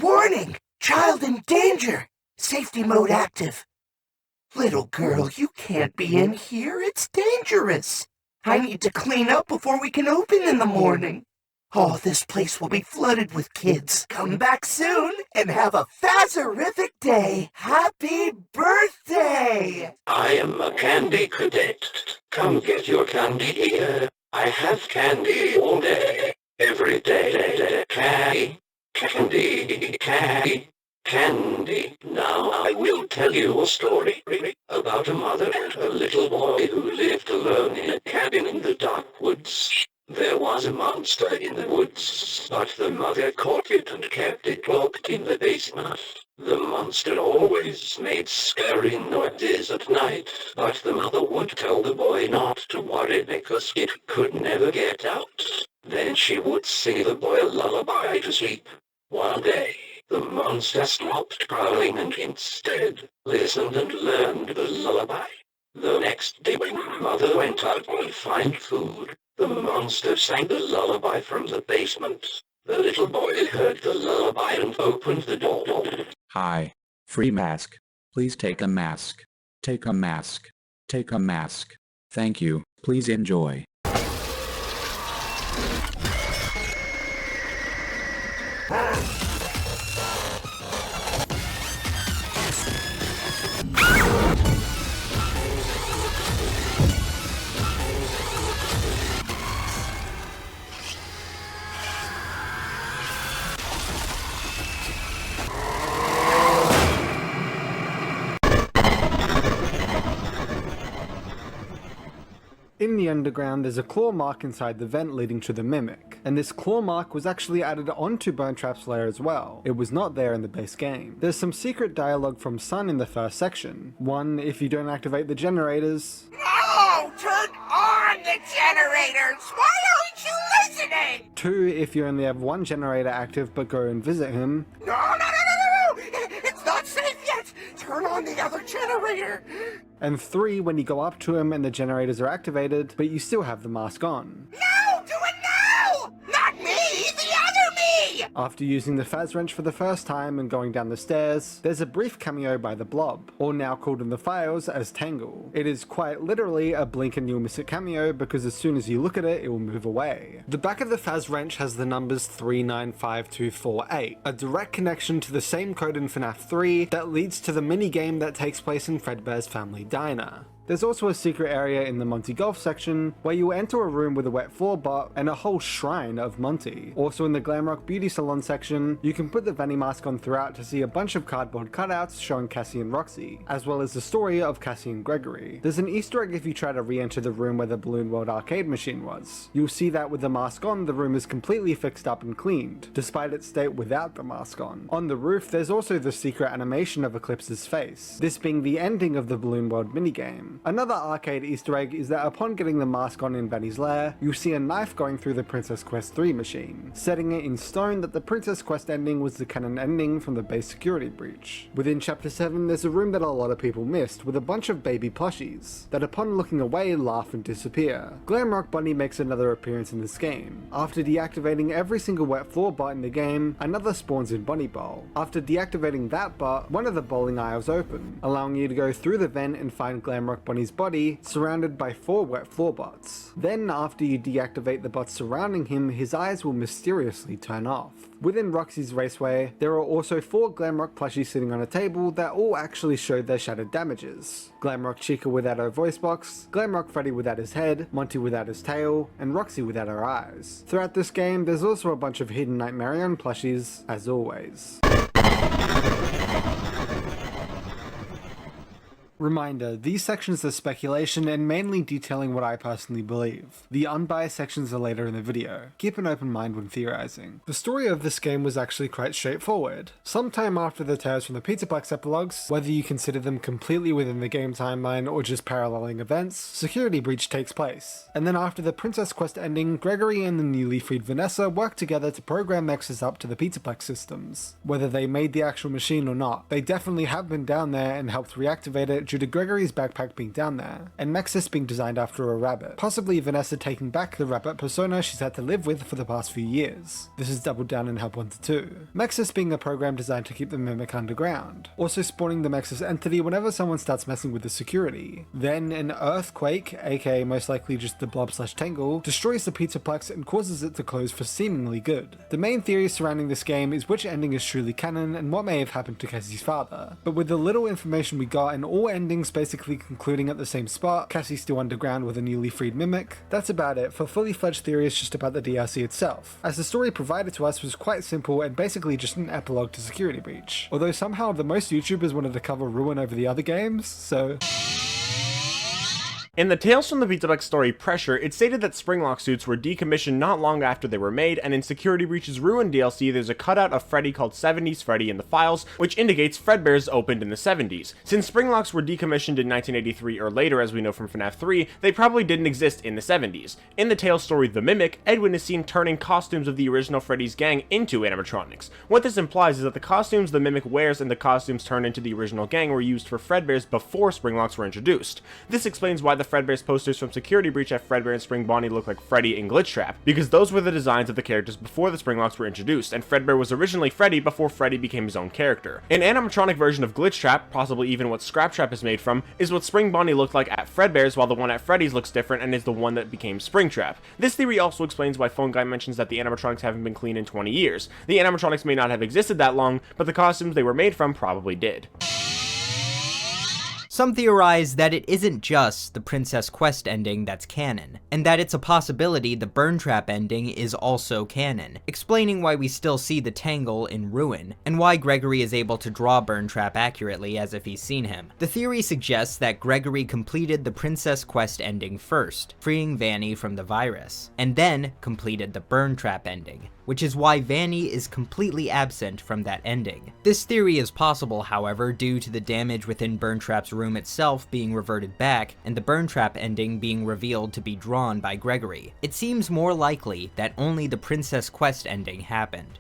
Warning! Child in danger! Safety mode active. Little girl, you can't be in here. It's dangerous. I need to clean up before we can open in the morning. Oh, this place will be flooded with kids. Come back soon and have a Phaserific day. Happy birthday! I am a candy cadet. Come get your candy here. I have candy all day, every day. Candy. Now I will tell you a story about a mother and her little boy who lived alone in a cabin in the dark woods. There was a monster in the woods, but the mother caught it and kept it locked in the basement. The monster always made scary noises at night, but the mother would tell the boy not to worry because it could never get out. Then she would sing the boy a lullaby to sleep. One day, the monster stopped growling and instead listened and learned the lullaby. The next day when Mother went out to find food, the monster sang the lullaby from the basement. The little boy heard the lullaby and opened the door. Hi. Free mask. Please take a mask. Take a mask. Take a mask. Thank you. Please enjoy. In the underground, there's a claw mark inside the vent leading to the Mimic, and this claw mark was actually added onto Bone Trap's lair as well. It was not there in the base game. There's some secret dialogue from Sun in the first section. One, if you don't activate the generators. No! Turn on the generators! Why aren't you listening? Two, if you only have one generator active but go and visit him. No! It's not safe yet! Turn on the other generator! And three, when you go up to him and the generators are activated, but you still have the mask on. No! Do it now! Not me! The other me! After using the Faz wrench for the first time and going down the stairs, there's a brief cameo by the Blob, or now called in the files as Tangle. It is quite literally a blink and you'll miss it cameo because as soon as you look at it, it will move away. The back of the Faz wrench has the numbers 395248, a direct connection to the same code in FNAF 3 that leads to the minigame that takes place in Fredbear's family diner. There's also a secret area in the Monty Golf section where you enter a room with a wet floor bot and a whole shrine of Monty. Also in the Glamrock Beauty Salon section, you can put the Vanny mask on throughout to see a bunch of cardboard cutouts showing Cassie and Roxy, as well as the story of Cassie and Gregory. There's an Easter egg if you try to re-enter the room where the Balloon World arcade machine was. You'll see that with the mask on, the room is completely fixed up and cleaned, despite its state without the mask on. On the roof, there's also the secret animation of Eclipse's face, this being the ending of the Balloon World minigame. Another arcade Easter egg is that upon getting the mask on in Vanny's lair, you'll see a knife going through the Princess Quest 3 machine, setting it in stone that the Princess Quest ending was the canon ending from the base security breach. Within Chapter 7, there's a room that a lot of people missed, with a bunch of baby plushies, that upon looking away laugh and disappear. Glamrock Bunny makes another appearance in this game. After deactivating every single wet floor bot in the game, another spawns in Bunny Bowl. After deactivating that bot, one of the bowling aisles open, allowing you to go through the vent and find Glamrock Bunny's body surrounded by 4 wet floor bots. Then after you deactivate the bots surrounding him, his eyes will mysteriously turn off. Within Roxy's Raceway, there are also 4 Glamrock plushies sitting on a table that all actually showed their shattered damages. Glamrock Chica without her voice box, Glamrock Freddy without his head, Monty without his tail, and Roxy without her eyes. Throughout this game, there's also a bunch of hidden Nightmarion plushies, as always. Reminder, these sections are speculation and mainly detailing what I personally believe. The unbiased sections are later in the video. Keep an open mind when theorizing. The story of this game was actually quite straightforward. Sometime after the Tales from the Pizzaplex epilogues, whether you consider them completely within the game timeline or just paralleling events, Security Breach takes place. And then after the Princess Quest ending, Gregory and the newly freed Vanessa work together to program Mexes up to the Pizzaplex systems. Whether they made the actual machine or not, they definitely have been down there and helped reactivate it due to Gregory's backpack being down there, and Mexis being designed after a rabbit, possibly Vanessa taking back the rabbit persona she's had to live with for the past few years. This is doubled down in Help 1 to 2. Mexis being a program designed to keep the Mimic underground, also spawning the Mexis entity whenever someone starts messing with the security. Then an earthquake, aka most likely just the Blob/Tangle, destroys the Pizzaplex and causes it to close for seemingly good. The main theory surrounding this game is which ending is truly canon and what may have happened to Cassie's father, but with the little information we got and all endings basically concluding at the same spot, Cassie still underground with a newly freed Mimic, that's about it for fully fledged theories just about the DRC itself, as the story provided to us was quite simple and basically just an epilogue to Security Breach, although somehow the most YouTubers wanted to cover Ruin over the other games, so... In the Tales from the Pizzaplex story Pressure, it stated that Springlock suits were decommissioned not long after they were made, and in Security Breach's Ruin DLC there's a cutout of Freddy called 70s Freddy in the files, which indicates Fredbear's opened in the 70s. Since Springlocks were decommissioned in 1983 or later, as we know from FNAF 3, they probably didn't exist in the 70s. In the Tales story The Mimic, Edwin is seen turning costumes of the original Freddy's gang into animatronics. What this implies is that the costumes the Mimic wears and the costumes turned into the original gang were used for Fredbears before Springlocks were introduced. This explains why the Fredbear's posters from Security Breach have Fredbear and Spring Bonnie look like Freddy and Glitch Trap, because those were the designs of the characters before the Springlocks were introduced, and Fredbear was originally Freddy before Freddy became his own character. An animatronic version of Glitch Trap, possibly even what Scrap Trap is made from, is what Spring Bonnie looked like at Fredbear's, while the one at Freddy's looks different and is the one that became Springtrap. This theory also explains why Phone Guy mentions that the animatronics haven't been cleaned in 20 years. The animatronics may not have existed that long, but the costumes they were made from probably did. Some theorize that it isn't just the Princess Quest ending that's canon, and that it's a possibility the Burn Trap ending is also canon, explaining why we still see the Tangle in Ruin, and why Gregory is able to draw Burn Trap accurately as if he's seen him. The theory suggests that Gregory completed the Princess Quest ending first, freeing Vanny from the virus, and then completed the Burn Trap ending, which is why Vanny is completely absent from that ending. This theory is possible, however, due to the damage within Burn Trap's room itself being reverted back, and the Burn Trap ending being revealed to be drawn by Gregory. It seems more likely that only the Princess Quest ending happened.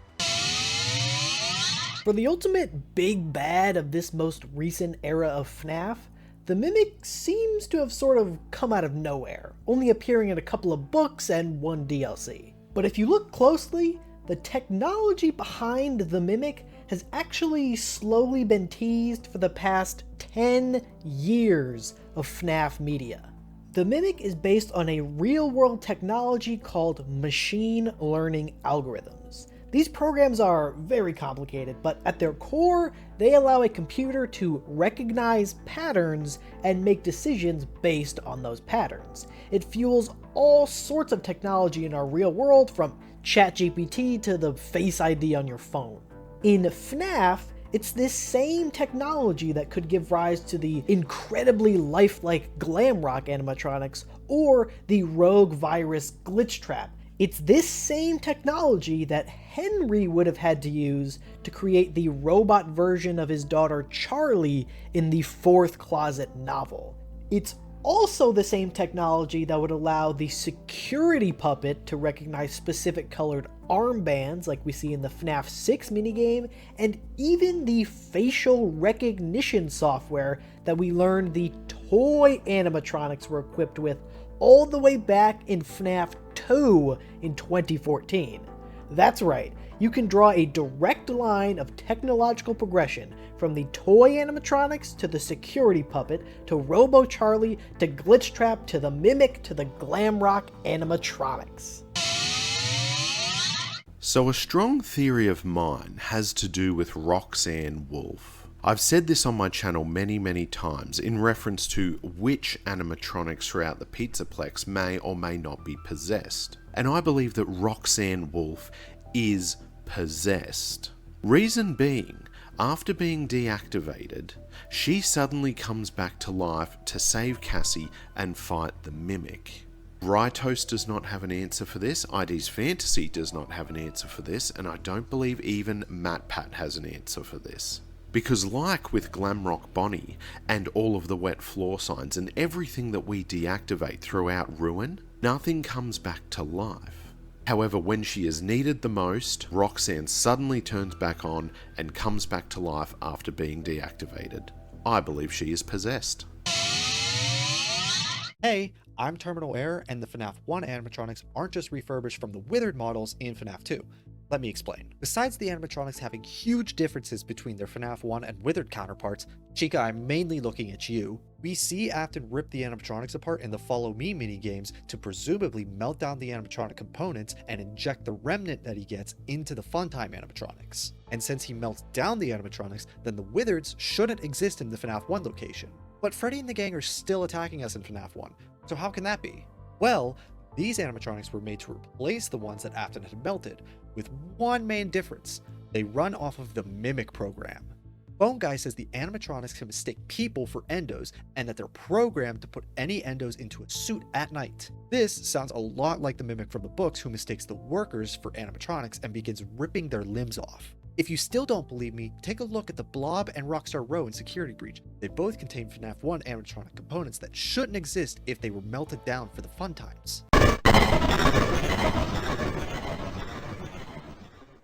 For the ultimate big bad of this most recent era of FNAF, the Mimic seems to have sort of come out of nowhere, only appearing in a couple of books and one DLC. But if you look closely, the technology behind the Mimic has actually slowly been teased for the past 10 years of FNAF media. The Mimic is based on a real-world technology called machine learning algorithms. These programs are very complicated, but at their core, they allow a computer to recognize patterns and make decisions based on those patterns. It fuels all sorts of technology in our real world, from ChatGPT to the Face ID on your phone. In FNAF, it's this same technology that could give rise to the incredibly lifelike Glamrock animatronics or the Rogue Virus Glitch Trap. It's this same technology that Henry would have had to use to create the robot version of his daughter Charlie in the Fourth Closet novel. It's also the same technology that would allow the security puppet to recognize specific colored armbands like we see in the FNAF 6 minigame, and even the facial recognition software that we learned the toy animatronics were equipped with all the way back in FNAF 2 in 2014. That's right, you can draw a direct line of technological progression from the toy animatronics to the security puppet to Robo Charlie to Glitch Trap to the Mimic to the Glamrock animatronics. So a strong theory of mine has to do with Roxanne Wolf. I've said this on my channel many times in reference to which animatronics throughout the Pizzaplex may or may not be possessed. And I believe that Roxanne Wolf is possessed. Reason being, after being deactivated, she suddenly comes back to life to save Cassie and fight the Mimic. Rytos does not have an answer for this, ID's Fantasy does not have an answer for this, and I don't believe even MatPat has an answer for this. Because like with Glamrock Bonnie and all of the wet floor signs and everything that we deactivate throughout Ruin, nothing comes back to life. However, when she is needed the most, Roxanne suddenly turns back on and comes back to life after being deactivated. I believe she is possessed. Hey, I'm Terminal Error, and the FNAF 1 animatronics aren't just refurbished from the Withered models in FNAF 2. Let me explain. Besides the animatronics having huge differences between their FNAF 1 and Withered counterparts, Chica, I'm mainly looking at you, we see Afton rip the animatronics apart in the Follow Me minigames to presumably melt down the animatronic components and inject the remnant that he gets into the Funtime animatronics. And since he melts down the animatronics, then the Withereds shouldn't exist in the FNAF 1 location. But Freddy and the gang are still attacking us in FNAF 1, so how can that be? Well, these animatronics were made to replace the ones that Afton had melted, with one main difference: they run off of the Mimic program. Bone Guy says the animatronics can mistake people for endos, and that they're programmed to put any endos into a suit at night. This sounds a lot like the Mimic from the books, who mistakes the workers for animatronics and begins ripping their limbs off. If you still don't believe me, take a look at the Blob and Rockstar Row in Security Breach. They both contain FNAF 1 animatronic components that shouldn't exist if they were melted down for the fun times.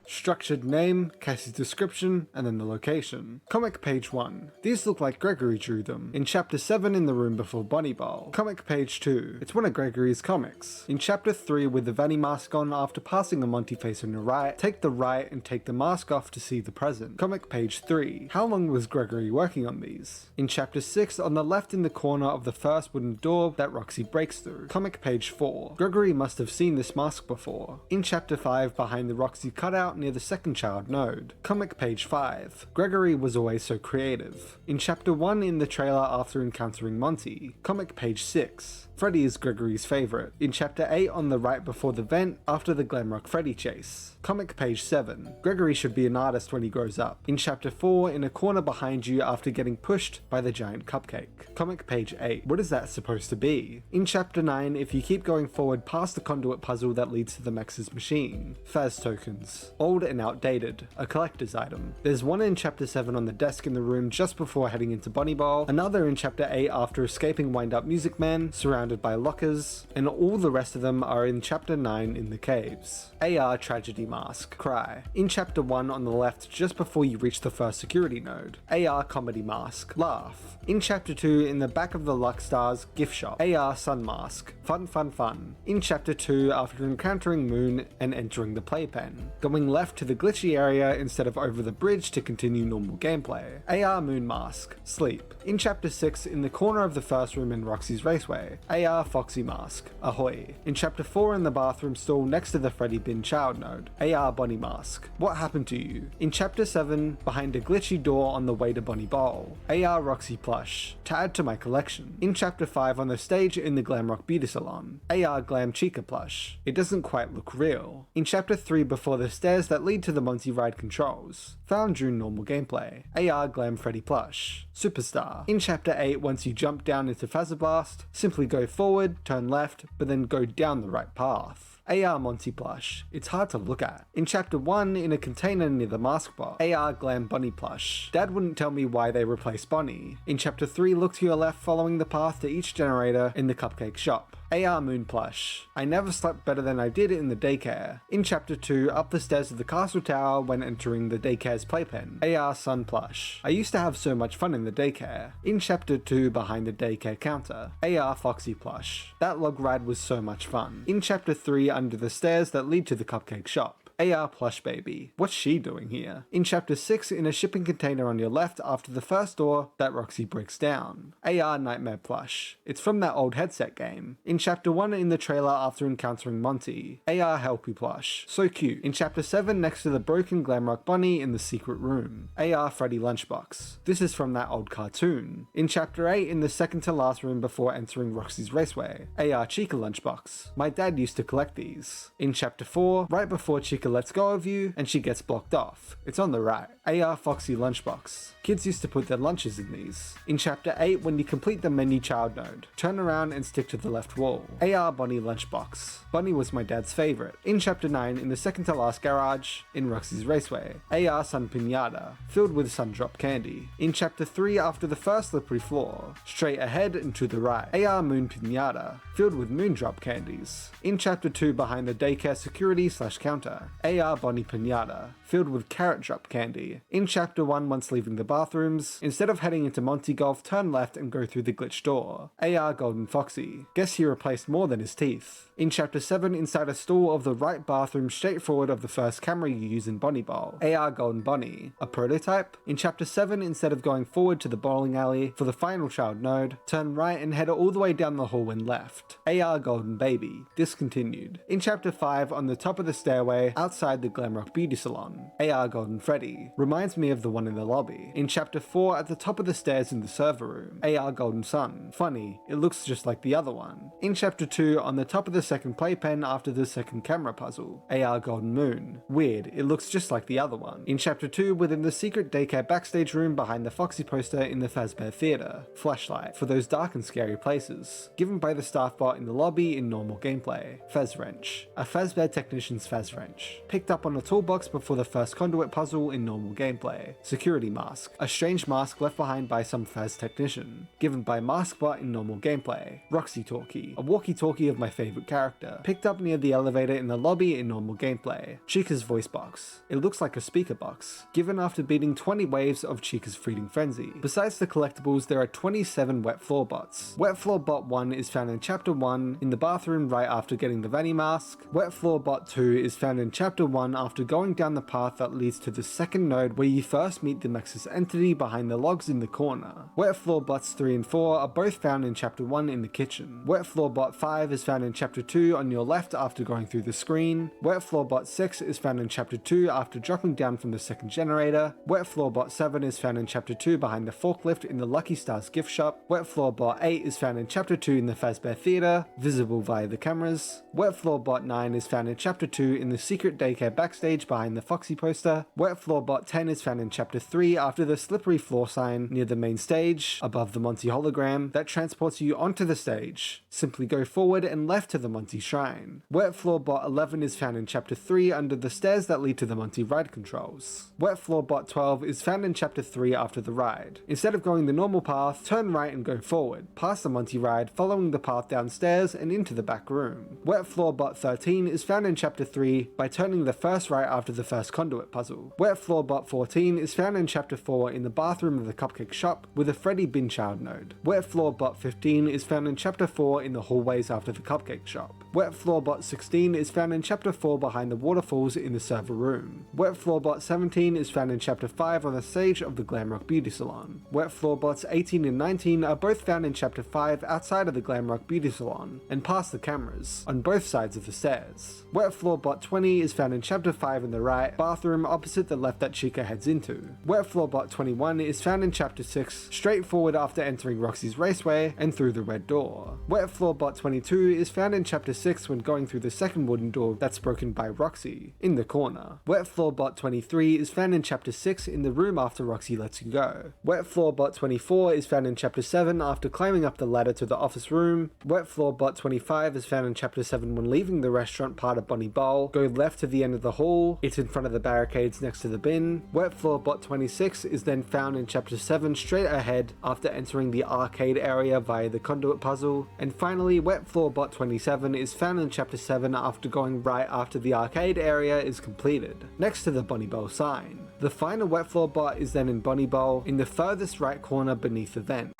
Structured name, Cassie's description, and then the location. Comic page 1. These look like Gregory drew them. In chapter 7 in the room before Bunny Bowl. Comic page 2. It's one of Gregory's comics. In chapter 3 with the Vanny mask on after passing a Monty face on the right, take the right and take the mask off to see the present. Comic page 3. How long was Gregory working on these? In chapter 6 on the left in the corner of the first wooden door that Roxy breaks through. Comic page 4. Gregory must have seen this mask before. In chapter 5 behind the Roxy cutout near the second child node. Comic page 5. Gregory was always so creative. In chapter 1 in the trailer after encountering Monty. Comic page 6. Freddy is Gregory's favourite. In chapter 8 on the right before the vent after the Glamrock Freddy chase. Comic page 7. Gregory should be an artist when he grows up. In chapter 4 in a corner behind you after getting pushed by the giant cupcake. Comic page 8. What is that supposed to be? In chapter 9 if you keep going forward past the conduit puzzle that leads to the Mex's machine. Faz tokens. Old and outdated. A collector's item. There's one in chapter 7 on the desk in the room just before heading into Bunny Bowl. Another in chapter 8 after escaping Wind Up Music Man, surrounded surrounded by lockers, and all the rest of them are in Chapter 9 in the caves. AR Tragedy Mask, Cry. In Chapter 1 on the left just before you reach the first security node. AR Comedy Mask, Laugh. In Chapter 2 in the back of the Luckstars gift shop. AR Sun Mask, Fun Fun Fun. In Chapter 2 after encountering Moon and entering the playpen. Going left to the glitchy area instead of over the bridge to continue normal gameplay. AR Moon Mask, Sleep. In Chapter 6 in the corner of the first room in Roxy's Raceway. AR Foxy Mask, Ahoy. In Chapter 4 in the bathroom stall next to the Freddy Bin Child node. AR Bonnie Mask, What Happened to You. In Chapter 7 behind a glitchy door on the way to Bonnie Bowl. AR Roxy Plush, to add to my collection. In Chapter 5 on the stage in the Glamrock Beauty Salon. AR Glam Chica Plush, it doesn't quite look real. In Chapter 3 before the stairs that lead to the Monty Ride controls. Found during normal gameplay. AR Glam Freddy Plush, Superstar. In Chapter 8 once you jump down into Fazablast, simply go forward, turn left, but then go down the right path. AR Monty Plush, it's hard to look at. In Chapter 1, in a container near the mask bot. AR Glam Bunny Plush, Dad wouldn't tell me why they replaced Bonnie. In Chapter 3, look to your left following the path to each generator in the cupcake shop. AR Moon Plush, I never slept better than I did in the daycare. In Chapter 2, up the stairs of the castle tower when entering the daycare's playpen. AR Sun Plush, I used to have so much fun in the daycare. In Chapter 2, behind the daycare counter. AR Foxy Plush, that log ride was so much fun. In Chapter 3, under the stairs that lead to the cupcake shop. AR Plush Baby, what's she doing here? In Chapter 6, in a shipping container on your left after the first door that Roxy breaks down. AR Nightmare Plush, it's from that old headset game. In Chapter 1 in the trailer after encountering Monty. AR Helpy Plush, so cute. In Chapter 7 next to the broken Glamrock Bunny in the secret room. AR Freddy Lunchbox, this is from that old cartoon. In Chapter 8 in the second to last room before entering Roxy's Raceway. AR Chica Lunchbox, my dad used to collect these. In Chapter 4, right before Chica lets go of you and she gets blocked off. It's on the right. AR Foxy Lunchbox, kids used to put their lunches in these. In Chapter 8 when you complete the menu child node, turn around and stick to the left wall. AR Bonnie Lunchbox, Bunny was my dad's favorite. In Chapter 9 in the second to last garage in Roxy's Raceway. AR Sun Pinata, filled with sun drop candy. In Chapter 3 after the first slippery floor, straight ahead and to the right. AR Moon Pinata, filled with moon drop candies. In Chapter 2 behind the daycare security / counter. AR Bonnie Pinata, filled with carrot drop candy. In Chapter 1 once leaving the bathrooms, instead of heading into Monty Golf, turn left and go through the glitch door. AR Golden Foxy, guess he replaced more than his teeth. In Chapter 7 inside a stall of the right bathroom straight forward of the first camera you use in Bonnie Bowl. AR Golden Bunny, a prototype. In Chapter 7 instead of going forward to the bowling alley for the final child node, turn right and head all the way down the hall and left. AR Golden Baby, discontinued. In Chapter 5 on the top of the stairway outside the Glamrock Beauty Salon. AR Golden Freddy, reminds me of the one in the lobby. In Chapter 4 at the top of the stairs in the server room. AR Golden Sun, funny, it looks just like the other one. In Chapter 2 on the top of the second playpen after the second camera puzzle. AR Golden Moon, weird, it looks just like the other one. In Chapter 2 within the secret daycare backstage room behind the Foxy poster in the Fazbear Theatre. Flashlight, for those dark and scary places. Given by the staff bot in the lobby in normal gameplay. Faz Wrench, a Fazbear technician's Faz Wrench. Picked up on a toolbox before the first conduit puzzle in normal gameplay. Security Mask, a strange mask left behind by some Faz technician. Given by Maskbot in normal gameplay. Roxy Talkie, a walkie-talkie of my favorite character. Picked up near the elevator in the lobby in normal gameplay. Chica's voice box, it looks like a speaker box. Given after beating 20 waves of Chica's Feeding Frenzy. Besides the collectibles, there are 27 Wet Floor bots. Wet Floor Bot 1 is found in Chapter 1 in the bathroom right after getting the Vanny mask. Wet Floor Bot 2 is found in Chapter 1 after going down the path that leads to the second node where you first meet the Mexus entity behind the logs in the corner. Wet Floor Bots 3 and 4 are both found in Chapter 1 in the kitchen. Wet Floor Bot 5 is found in Chapter 2 on your left after going through the screen. Wet Floor Bot 6 is found in Chapter 2 after dropping down from the second generator. Wet Floor Bot 7 is found in Chapter 2 behind the forklift in the Lucky Stars gift shop. Wet Floor Bot 8 is found in Chapter 2 in the Fazbear Theatre, visible via the cameras. Wet Floor Bot 9 is found in Chapter 2 in the secret Secret Daycare backstage behind the Foxy poster. Wet Floor Bot 10 is found in Chapter 3 after the slippery floor sign near the main stage, above the Monty hologram, that transports you onto the stage. Simply go forward and left to the Monty shrine. Wet Floor Bot 11 is found in Chapter 3 under the stairs that lead to the Monty ride controls. Wet Floor Bot 12 is found in Chapter 3 after the ride. Instead of going the normal path, turn right and go forward, past the Monty ride, following the path downstairs and into the back room. Wet Floor Bot 13 is found in Chapter 3 by turning the first right after the first conduit puzzle. Wet Floor Bot 14 is found in Chapter 4 in the bathroom of the Cupcake Shop with a Freddy Binchild node. Wet Floor Bot 15 is found in Chapter 4 in the hallways after the Cupcake Shop. Wet Floor Bot 16 is found in Chapter 4 behind the waterfalls in the server room. Wet Floor Bot 17 is found in Chapter 5 on the stage of the Glamrock Beauty Salon. Wet Floor Bots 18 and 19 are both found in Chapter 5 outside of the Glamrock Beauty Salon and past the cameras, on both sides of the stairs. Wet Floor Bot 20 is found in Chapter 5 in the right bathroom opposite the left that Chica heads into. Wet Floor Bot 21 is found in Chapter 6 straight forward after entering Roxy's Raceway and through the red door. Wet Floor Bot 22 is found in Chapter 6 when going through the second wooden door that's broken by Roxy, in the corner. Wet Floor Bot 23 is found in Chapter 6 in the room after Roxy lets you go. Wet Floor Bot 24 is found in Chapter 7 after climbing up the ladder to the office room. Wet Floor Bot 25 is found in Chapter 7 when leaving the restaurant part of Bonnie Bowl. Go left to the end of the hall, it's in front of the barricades next to the bin. Wet Floor Bot 26 is then found in Chapter 7 straight ahead after entering the arcade area via the conduit puzzle. And finally, Wet Floor Bot 27 is found in Chapter 7 after going right after the arcade area is completed, next to the Bonnie Bowl sign. The final Wet Floor Bot is then in Bonnie Bowl in the furthest right corner beneath the vent.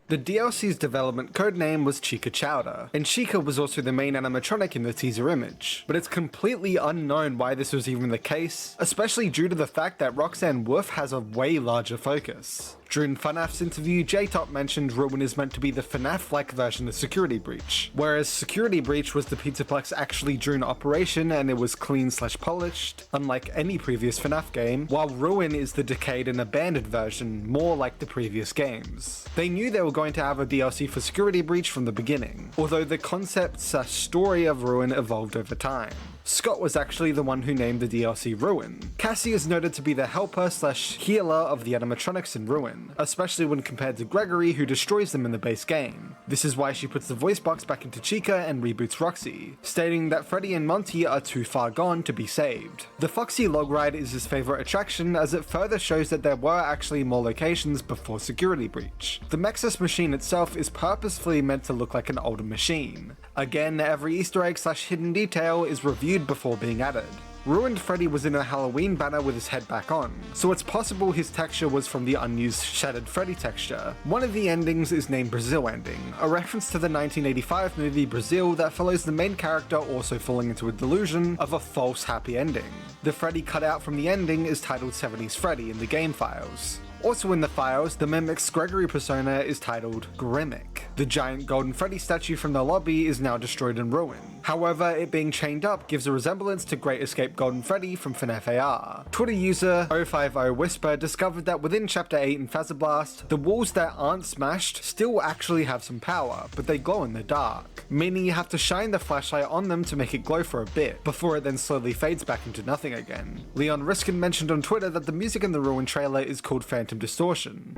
The DLC's development codename was Chica Chowder, and Chica was also the main animatronic in the teaser image, but it's completely unknown why this was even the case, especially due to the fact that Roxanne Wolf has a way larger focus. During FNAF's interview, J-Top mentioned Ruin is meant to be the FNAF-like version of Security Breach, whereas Security Breach was the Pizzaplex actually during operation and it was clean/polished, unlike any previous FNAF game, while Ruin is the decayed and abandoned version, more like the previous games. They knew they were going to have a DLC for Security Breach from the beginning, although the concept/story of Ruin evolved over time. Scott was actually the one who named the DLC Ruin. Cassie is noted to be the helper/healer of the animatronics in Ruin, especially when compared to Gregory, who destroys them in the base game. This is why she puts the voice box back into Chica and reboots Roxy, stating that Freddy and Monty are too far gone to be saved. The Foxy log ride is his favorite attraction as it further shows that there were actually more locations before Security Breach. The Mexus machine itself is purposefully meant to look like an older machine. Again, every Easter egg/hidden detail is reviewed before being added. Ruined Freddy was in a Halloween banner with his head back on, so it's possible his texture was from the unused Shattered Freddy texture. One of the endings is named Brazil Ending, a reference to the 1985 movie Brazil that follows the main character also falling into a delusion of a false happy ending. The Freddy cut out from the ending is titled 70s Freddy in the game files. Also in the files, the Mimic's Gregory persona is titled Grimmick. The giant golden Freddy statue from the lobby is now destroyed in Ruin. However, it being chained up gives a resemblance to Great Escape Golden Freddy from FNAF AR. Twitter user 050Whisper discovered that within Chapter 8 in Phazzoblast, the walls that aren't smashed still actually have some power, but they glow in the dark, meaning you have to shine the flashlight on them to make it glow for a bit, before it then slowly fades back into nothing again. Leon Riskin mentioned on Twitter that the music in the Ruin trailer is called Phantom Distortion.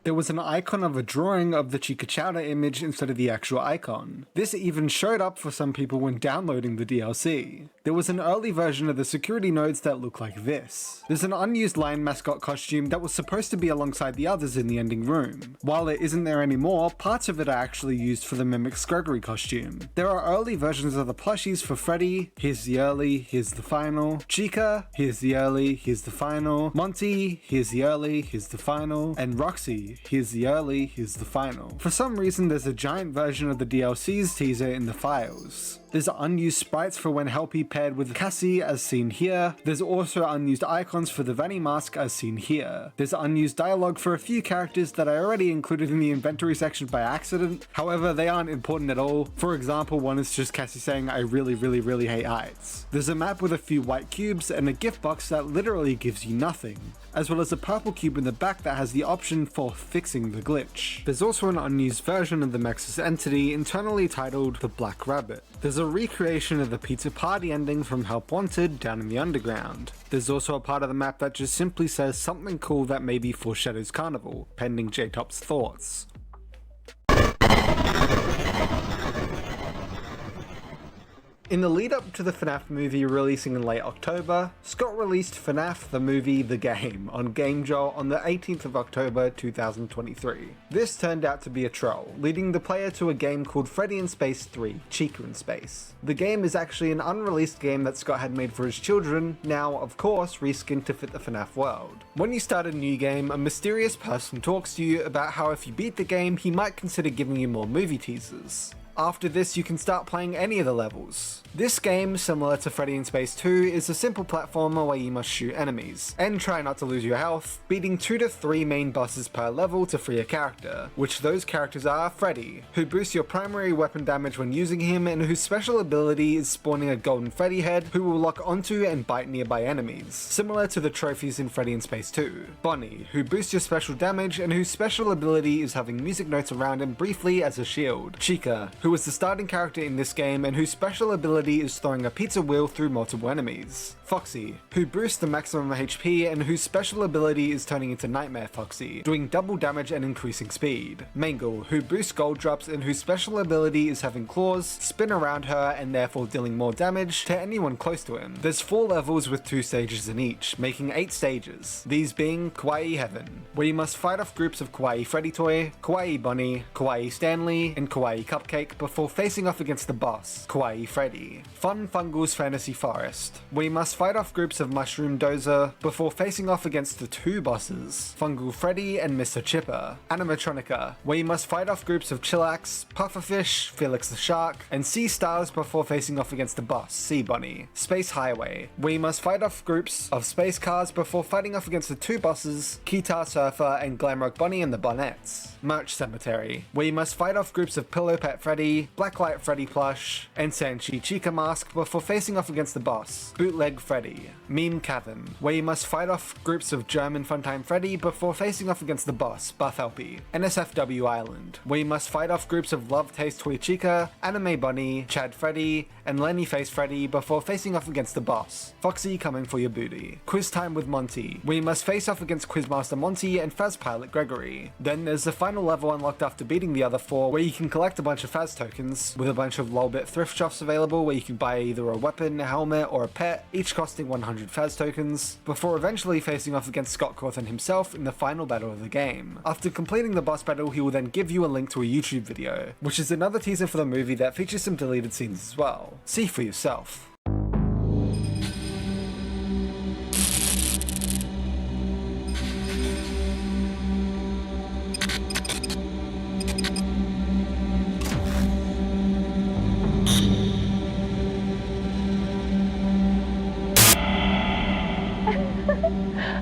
There was an icon of a drawing of the Chica Chowder image instead of the actual icon. This even showed up for some people when downloading the DLC. There was an early version of the security nodes that looked like this. There's an unused lion mascot costume that was supposed to be alongside the others in the ending room. While it isn't there anymore, parts of it are actually used for the Mimic's Gregory costume. There are early versions of the plushies for Freddy, here's the early, here's the final, Chica, here's the early, here's the final, Monty, here's the early, here's the final, and Roxy, here's the early, here's the final. For some reason there's a giant version of the DLC's teaser in the files. There's unused sprites for when Helpy paired with Cassie as seen here. There's also unused icons for the Vanny mask as seen here. There's unused dialogue for a few characters that I already included in the inventory section by accident. However, they aren't important at all. For example, one is just Cassie saying, "I really hate heights." There's a map with a few white cubes and a gift box that literally gives you nothing, as well as a purple cube in the back that has the option for fixing the glitch. There's also an unused version of the Mexus entity internally titled the Black Rabbit. There's a recreation of the Pizza Party ending from Help Wanted down in the underground. There's also a part of the map that just simply says something cool that may be Foreshadows Carnival, pending J-Top's thoughts. In the lead up to the FNAF movie releasing in late October, Scott released FNAF the Movie The Game on GameJolt on the 18th of October 2023. This turned out to be a troll, leading the player to a game called Freddy in Space 3, Chica in Space. The game is actually an unreleased game that Scott had made for his children, now of course reskinned to fit the FNAF world. When you start a new game, a mysterious person talks to you about how if you beat the game, he might consider giving you more movie teasers. After this, you can start playing any of the levels. This game, similar to Freddy in Space 2, is a simple platformer where you must shoot enemies, and try not to lose your health, beating 2 to 3 main bosses per level to free a character, which those characters are Freddy, who boosts your primary weapon damage when using him and whose special ability is spawning a golden Freddy head who will lock onto and bite nearby enemies, similar to the trophies in Freddy in Space 2. Bonnie, who boosts your special damage and whose special ability is having music notes around him briefly as a shield. Chica, who is the starting character in this game and whose special ability is throwing a pizza wheel through multiple enemies. Foxy, who boosts the maximum HP and whose special ability is turning into Nightmare Foxy, doing double damage and increasing speed. Mangle, who boosts gold drops and whose special ability is having claws spin around her and therefore dealing more damage to anyone close to him. There's 4 levels with 2 stages in each, making 8 stages, these being Kawaii Heaven, where you must fight off groups of Kawaii Freddy Toy, Kawaii Bunny, Kawaii Stanley, and Kawaii Cupcake before facing off against the boss, Kawaii Freddy. Fun Fungal's Fantasy Forest, where you must fight off groups of Mushroom Dozer before facing off against the 2 bosses, Fungal Freddy and Mr. Chipper. Animatronica, where you must fight off groups of Chillax, Pufferfish, Felix the Shark, and Sea Stars before facing off against the boss, Sea Bunny. Space Highway, where you must fight off groups of space cars before fighting off against the 2 bosses, Guitar Surfer and Glamrock Bunny and the Bonettes. Merch Cemetery, where you must fight off groups of Pillow Pet Freddy, Blacklight Freddy Plush, and Sanchi Chica Mask before facing off against the boss, Bootleg Freddy. Meme Cavern, where you must fight off groups of German Funtime Freddy before facing off against the boss, Buff Helpy. NSFW Island, where you must fight off groups of Love Taste Toy Chica, Anime Bunny, Chad Freddy, and Lenny Face Freddy before facing off against the boss, Foxy Coming for Your Booty. Quiz Time with Monty, where you must face off against Quizmaster Monty and Faz Pilot Gregory. Then there's the final level unlocked after beating the other 4, where you can collect a bunch of Faz tokens, with a bunch of Lolbit thrift shops available where you can buy either a weapon, a helmet, or a pet, each costing 100 Faz tokens, before eventually facing off against Scott Cawthon himself in the final battle of the game. After completing the boss battle, he will then give you a link to a YouTube video, which is another teaser for the movie that features some deleted scenes as well. See for yourself.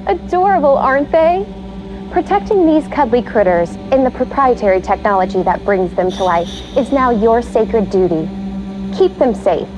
Adorable, aren't they? Protecting these cuddly critters and the proprietary technology that brings them to life is now your sacred duty. Keep them safe.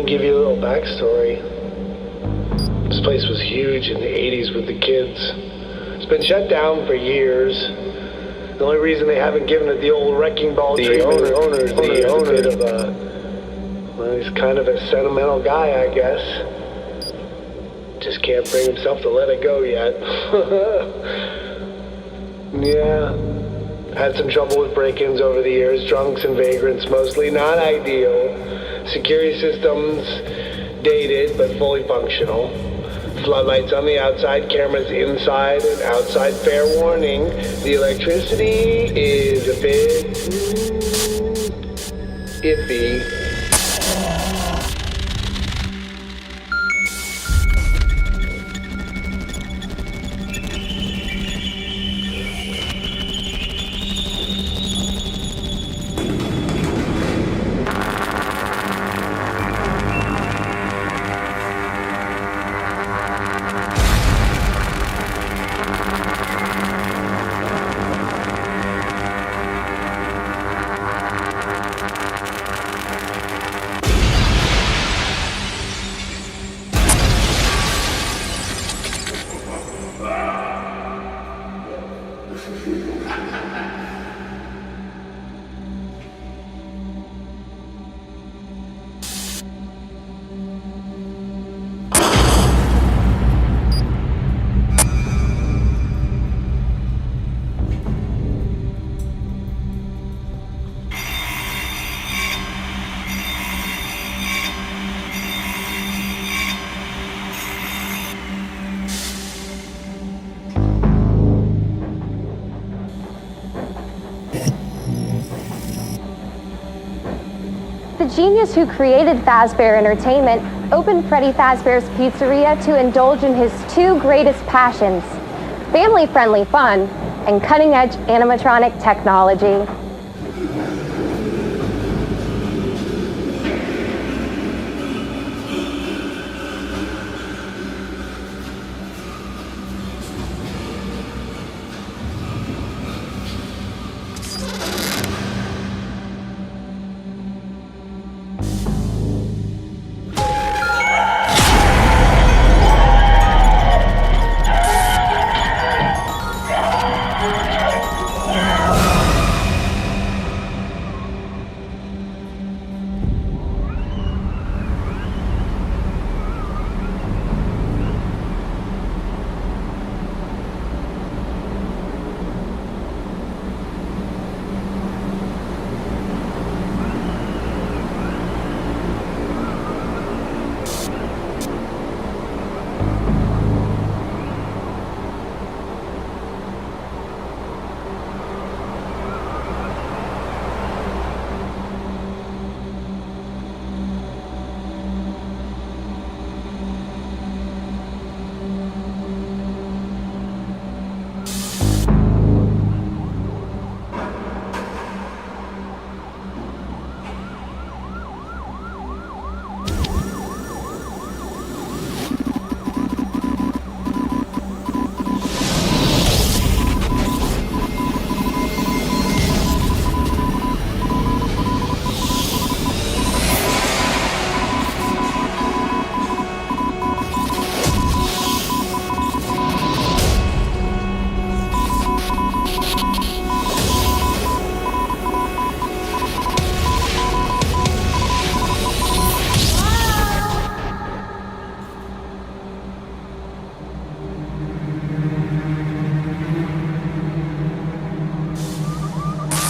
give you a little backstory. This place was huge in the 80s with the kids. It's been shut down for years. The only reason they haven't given it the old wrecking ball treatment, the owner's a bit of a, well, he's kind of a sentimental guy, I guess. Just can't bring himself to let it go yet. Yeah. Had some trouble with break-ins over the years, drunks and vagrants mostly, not ideal. Security systems dated but fully functional. Floodlights on the outside, cameras inside and outside. Fair warning, the electricity is a bit iffy. The genius who created Fazbear Entertainment opened Freddy Fazbear's Pizzeria to indulge in his two greatest passions, family-friendly fun and cutting-edge animatronic technology.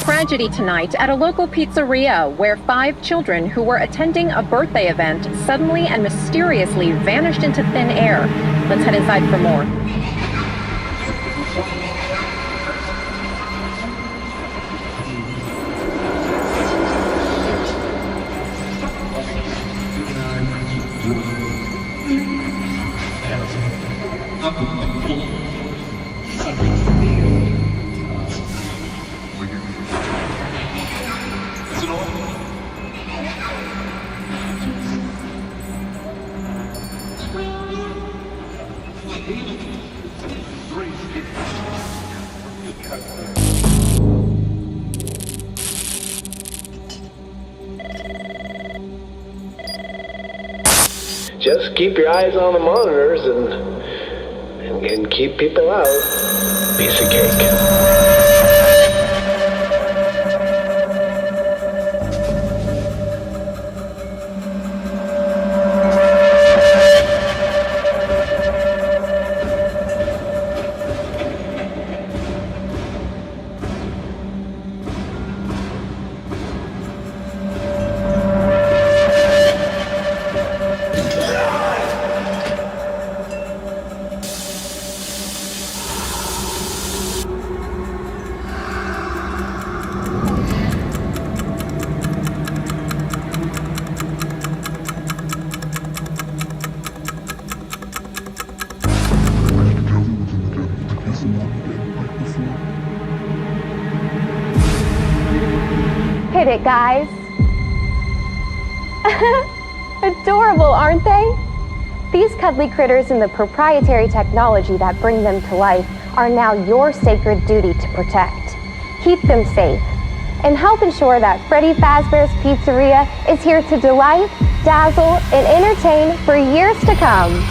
Tragedy tonight at a local pizzeria where 5 children who were attending a birthday event suddenly and mysteriously vanished into thin air. Let's head inside for more. just keep your eyes on the monitors and keep people out. Piece of cake. Hit it, guys. Adorable, aren't they? These cuddly critters and the proprietary technology that bring them to life are now your sacred duty to protect. Keep them safe and help ensure that Freddy Fazbear's Pizzeria is here to delight, dazzle, and entertain for years to come.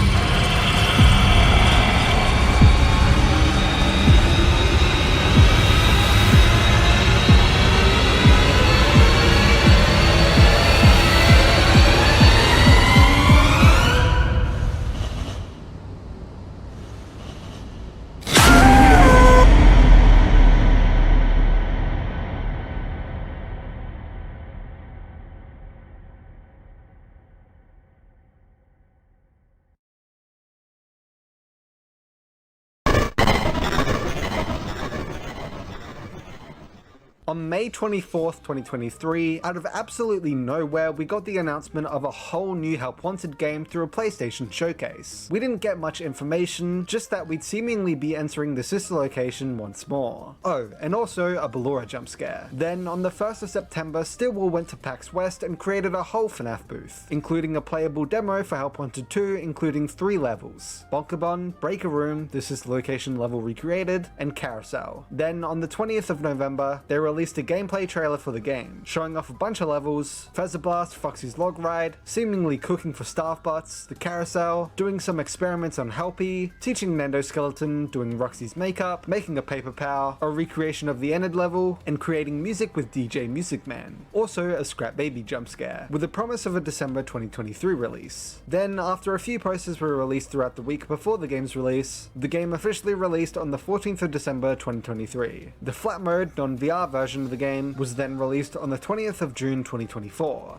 On May 24th, 2023, out of absolutely nowhere, we got the announcement of a whole new Help Wanted game through a PlayStation showcase. We didn't get much information, just that we'd seemingly be entering the sister location once more. Oh, and also a Ballora jump scare. Then, on the 1st of September, Stillwell went to PAX West and created a whole FNAF booth, including a playable demo for Help Wanted 2, including 3 levels: Bonkabon, Break a Room, this is the location level recreated, and Carousel. Then, on the 20th of November, they released a gameplay trailer for the game, showing off a bunch of levels: Feather Blast, Foxy's Log Ride, seemingly cooking for staff butts, the carousel, doing some experiments on Helpy, teaching Nando Skeleton, doing Roxy's makeup, making a paper pow, a recreation of the Enid level, and creating music with DJ Music Man. Also a Scrap Baby jump scare, with the promise of a December 2023 release. Then, after a few posters were released throughout the week before the game's release, the game officially released on the 14th of December 2023. The flat mode, non-VR version of the game was then released on the 20th of June 2024.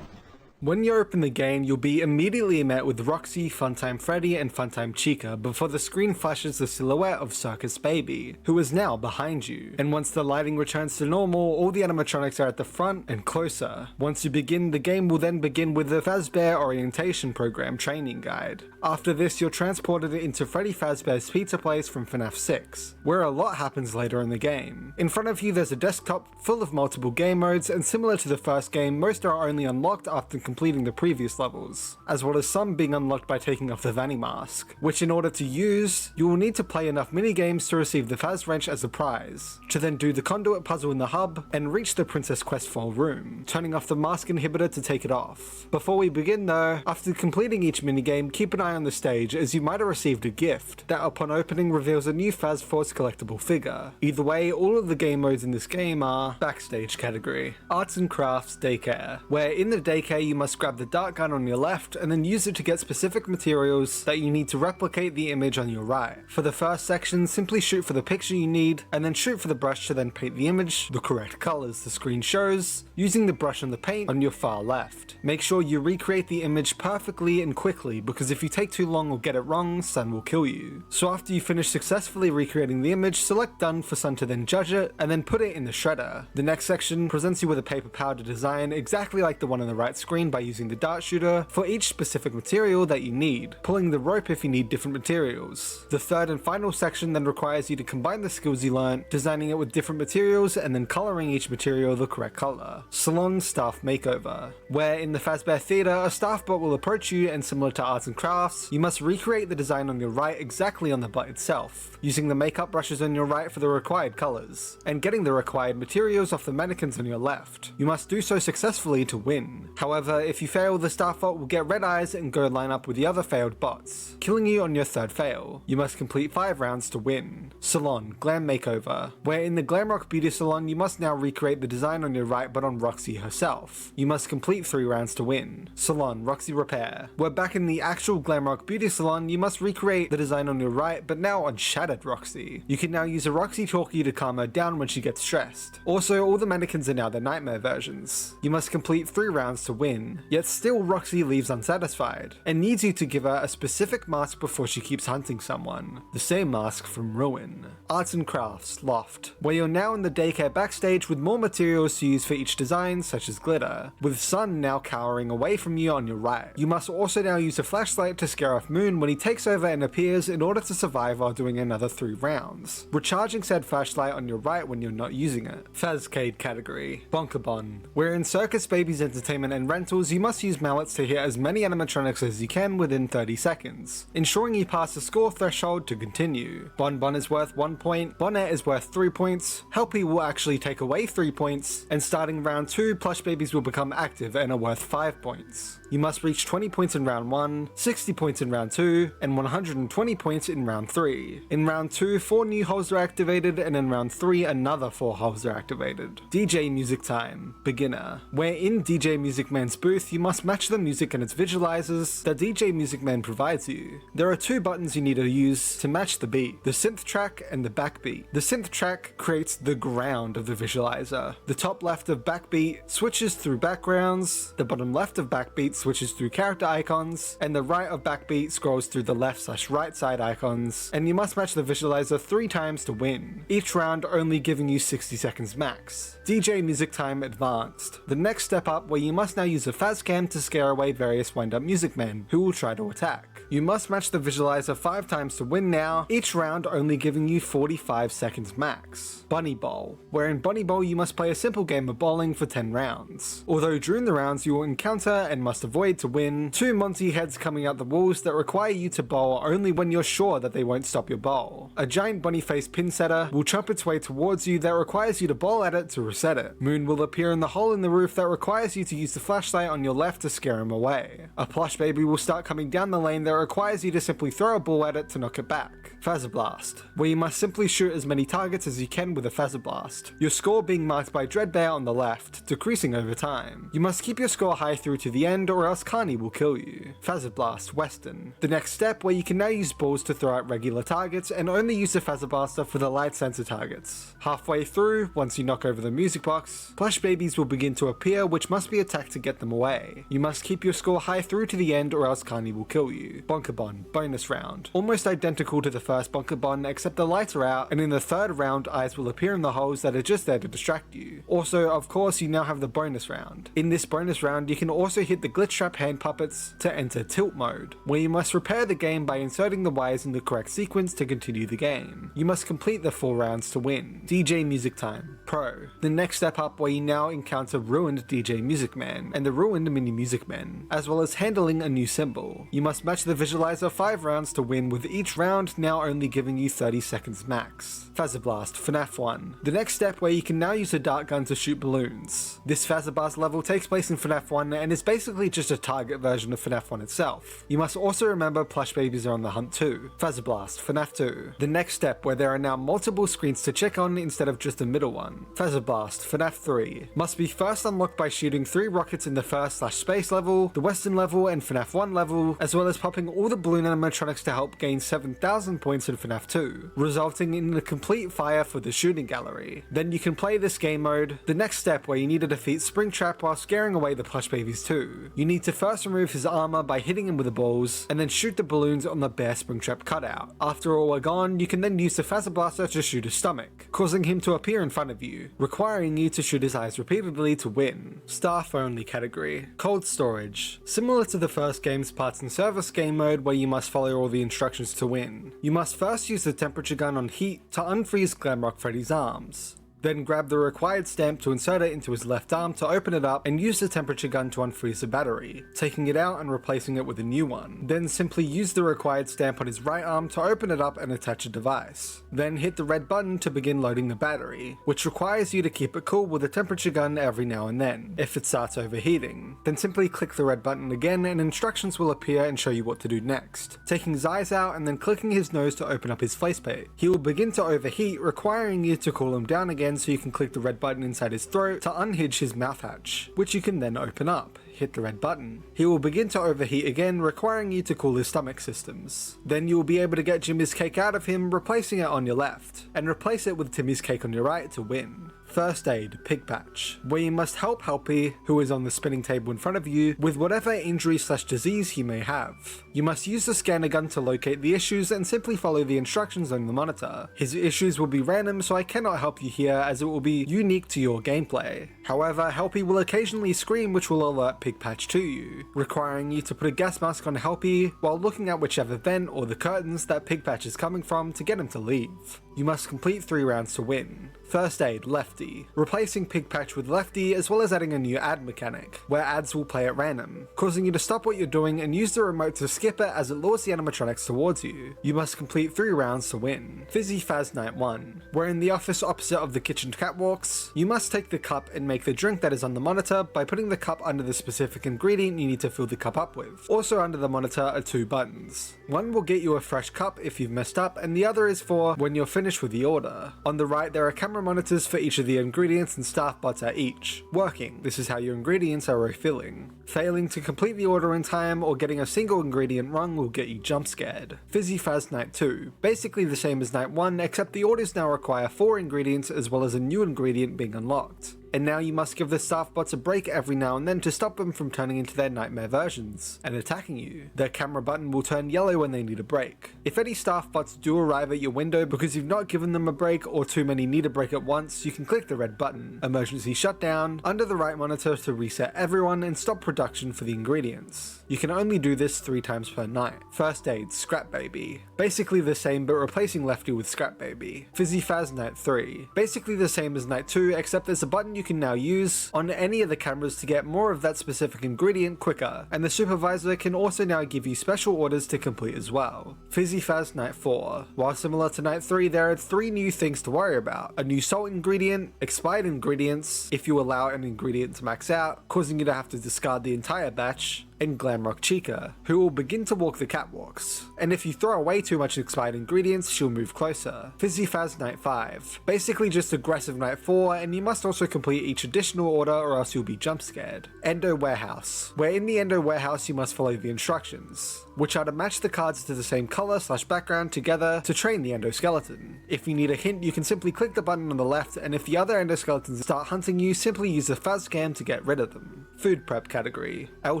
When you open the game, you'll be immediately met with Roxy, Funtime Freddy, and Funtime Chica before the screen flashes the silhouette of Circus Baby, who is now behind you. And once the lighting returns to normal, all the animatronics are at the front and closer. Once you begin, the game will then begin with the Fazbear Orientation Program training guide. After this, you're transported into Freddy Fazbear's Pizza Place from FNAF 6, where a lot happens later in the game. In front of you, there's a desktop full of multiple game modes, and similar to the first game, most are only unlocked after completing the previous levels, as well as some being unlocked by taking off the Vanny mask, which in order to use, you will need to play enough minigames to receive the Faz Wrench as a prize, to then do the conduit puzzle in the hub, and reach the Princess Quest File room, turning off the mask inhibitor to take it off. Before we begin though, after completing each minigame, keep an eye on the stage, as you might have received a gift that upon opening reveals a new Faz Force collectible figure. Either way, all of the game modes in this game are Backstage category, Arts and Crafts Daycare, where in the daycare you must grab the dart gun on your left and then use it to get specific materials that you need to replicate the image on your right. For the first section, simply shoot for the picture you need and then shoot for the brush to then paint the image the correct colors the screen shows, using the brush and the paint on your far left. Make sure you recreate the image perfectly and quickly, because if you take too long or get it wrong, Sun will kill you. So after you finish successfully recreating the image, select done for Sun to then judge it and then put it in the shredder. The next section presents you with a paper powder design exactly like the one on the right screen, terrain by using the dart shooter for each specific material that you need, pulling the rope if you need different materials. The third and final section then requires you to combine the skills you learnt, designing it with different materials and then colouring each material the correct colour. Salon Staff Makeover, where in the Fazbear Theatre, a staff bot will approach you and similar to arts and crafts, you must recreate the design on your right exactly on the bot itself, using the makeup brushes on your right for the required colours, and getting the required materials off the mannequins on your left. You must do so successfully to win. However, if you fail, the staff bot will get red eyes and go line up with the other failed bots, killing you on your third fail. You must complete 5 rounds to win. Salon Glam Makeover, where in the Glamrock Beauty Salon you must now recreate the design on your right but on Roxy herself. You must complete 3 rounds to win. Salon Roxy Repair, where back in the actual Glamrock Beauty Salon you must recreate the design on your right but now on Shattered Roxy. You can now use a Roxy talkie to calm her down when she gets stressed. Also, all the mannequins are now the nightmare versions. You must complete 3 rounds to win, yet still Roxy leaves unsatisfied, and needs you to give her a specific mask before she keeps hunting someone. The same mask from Ruin. Arts and Crafts Loft, where you're now in the daycare backstage with more materials to use for each design such as glitter, with Sun now cowering away from you on your right. You must also now use a flashlight to scare off Moon when he takes over and appears in order to survive while doing another 3 rounds, recharging said flashlight on your right when you're not using it. Fazcade category. Bonkabon, where in Circus Babies Entertainment and Rentals you must use mallets to hit as many animatronics as you can within 30 seconds, ensuring you pass the score threshold to continue. Bon Bon is worth 1 point, Bonnet is worth 3 points, Helpy will actually take away 3 points, and starting round 2, Plush Babies will become active and are worth 5 points. You must reach 20 points in round 1, 60 points in round 2, and 120 points in round 3. In round 2, 4 new holes are activated, and in round 3, another 4 holes are activated. DJ Music Time Beginner, where in DJ Music Man's booth you must match the music and its visualizers that DJ Music Man provides you. There are 2 buttons you need to use to match the beat, the synth track and the backbeat. The synth track creates the ground of the visualizer. The top left of backbeat switches through backgrounds, the bottom left of backbeat switches through character icons, and the right of backbeat scrolls through the left/right side icons, and you must match the visualizer 3 times to win, each round only giving you 60 seconds max. DJ Music Time Advanced, the next step up where you must now use a Fazcam to scare away various wind-up music men who will try to attack. You must match the visualizer 5 times to win now, each round only giving you 45 seconds max. Bunny Bowl, where in Bunny Bowl you must play a simple game of bowling for 10 rounds. Although during the rounds you will encounter and must avoid to win 2 Monty heads coming out the walls that require you to bowl only when you're sure that they won't stop your bowl. A giant bunny face pin setter will chomp its way towards you that requires you to bowl at it to reset it. Moon will appear in the hole in the roof that requires you to use the flashlight on your left to scare him away. A plush baby will start coming down the lane that requires you to simply throw a ball at it to knock it back. Phaser Blast, where you must simply shoot as many targets as you can with a Phaser Blast, your score being marked by Dreadbear on the left, decreasing over time. You must keep your score high through to the end or else Carney will kill you. Phaser Blast Western, the next step where you can now use balls to throw at regular targets and only use the Phaser Blaster for the light sensor targets. Halfway through, once you knock over the music box, plush babies will begin to appear which must be attacked to get them away. You must keep your score high through to the end or else Carney will kill you. Bonkabon Bonus Round, almost identical to the first Bonkabon except the lights are out, and in the third round eyes will appear in the holes that are just there to distract you. Also, of course, you now have the bonus round. In this bonus round you can also hit the glitch trap hand puppets to enter tilt mode, where you must repair the game by inserting the wires in the correct sequence to continue the game. You must complete the 4 rounds to win. DJ Music Time Pro, the next step up where you now encounter Ruined DJ Music Man and the Ruined Mini Music Men, as well as handling a new symbol. You must match the visualizer 5 rounds to win, with each round now only giving you 30 seconds max. Phaser Blast FNAF 1, the next step where you can now use a dart gun to shoot balloons. This Phaser Blast level takes place in FNAF 1 and is basically just a target version of FNAF 1 itself. You must also remember plush babies are on the hunt too. Phaser Blast FNAF 2, the next step where there are now multiple screens to check on instead of just a middle one. Phaser Blast FNAF 3 must be first unlocked by shooting 3 rockets in the first/space level, the western level and FNAF 1 level, as well as popping all the balloon animatronics to help gain 7,000 points in FNAF 2, resulting in the complete fire for the shooting gallery. Then you can play this game mode, the next step where you need to defeat Springtrap while scaring away the plush babies too. You need to first remove his armor by hitting him with the balls, and then shoot the balloons on the bare Springtrap cutout. After all are gone, you can then use the Phaser Blaster to shoot his stomach, causing him to appear in front of you, requiring you to shoot his eyes repeatedly to win. Staff only category. Cold storage. Similar to the first game's parts and service game mode where you must follow all the instructions to win. You must first use the temperature gun on heat to unfreeze Glamrock Freddy's arms. Then grab the required stamp to insert it into his left arm to open it up and use the temperature gun to unfreeze the battery, taking it out and replacing it with a new one. Then simply use the required stamp on his right arm to open it up and attach a device. Then hit the red button to begin loading the battery, which requires you to keep it cool with a temperature gun every now and then, if it starts overheating. Then simply click the red button again and instructions will appear and show you what to do next, taking his eyes out and then clicking his nose to open up his faceplate. He will begin to overheat, requiring you to cool him down again so you can click the red button inside his throat to unhinge his mouth hatch, which you can then open up. Hit the red button. He will begin to overheat again, requiring you to cool his stomach systems. Then you will be able to get Jimmy's cake out of him, replacing it on your left, and replace it with Timmy's cake on your right to win. First Aid Pig Patch, where you must help Helpy, who is on the spinning table in front of you, with whatever injury/disease he may have. You must use the scanner gun to locate the issues and simply follow the instructions on the monitor. His issues will be random, so I cannot help you here as it will be unique to your gameplay. However, Helpy will occasionally scream, which will alert Pig Patch to you, requiring you to put a gas mask on Helpy while looking at whichever vent or the curtains that Pig Patch is coming from to get him to leave. You must complete 3 rounds to win. First Aid Lefty, replacing Pig Patch with Lefty as well as adding a new ad mechanic, where ads will play at random, causing you to stop what you're doing and use the remote to skip it as it lures the animatronics towards you. You must complete 3 rounds to win. Fizzy Faz Night 1, where in the office opposite of the kitchen catwalks, you must take the cup and make the drink that is on the monitor by putting the cup under the specific ingredient you need to fill the cup up with. Also under the monitor are 2 buttons. One will get you a fresh cup if you've messed up, and the other is for when you're finished with the order. On the right there are camera monitors for each of the ingredients and staff bots at each. Working, this is how your ingredients are refilling. Failing to complete the order in time or getting a single ingredient wrong will get you jump scared. Fizzy Faz Night 2, basically the same as Night 1 except the orders now require 4 ingredients as well as a new ingredient being unlocked. And now you must give the staff bots a break every now and then to stop them from turning into their nightmare versions and attacking you. Their camera button will turn yellow when they need a break. If any staff bots do arrive at your window because you've not given them a break or too many need a break at once, you can click the red button, emergency shutdown, under the right monitor to reset everyone and stop production for the ingredients. You can only do this 3 times per night. First Aid Scrap Baby, basically the same but replacing Lefty with Scrap Baby. Fizzy Faz Night 3, basically the same as Night 2 except there's a button you can now use on any of the cameras to get more of that specific ingredient quicker, and the supervisor can also now give you special orders to complete as well. Fizzy Faz Night 4, while similar to Night 3 there are 3 new things to worry about. A new salt ingredient, expired ingredients, if you allow an ingredient to max out, causing you to have to discard the entire batch, and Glamrock Chica, who will begin to walk the catwalks. And if you throw away too much expired ingredients, she'll move closer. Fizzy Faz Night 5, basically just aggressive Night 4, and you must also complete each additional order or else you'll be jump scared. Endo Warehouse, where in the Endo Warehouse you must follow the instructions, which are to match the cards to the same color/background together to train the endoskeleton. If you need a hint, you can simply click the button on the left, and if the other endoskeletons start hunting you, simply use the Faz Cam to get rid of them. Food prep category, L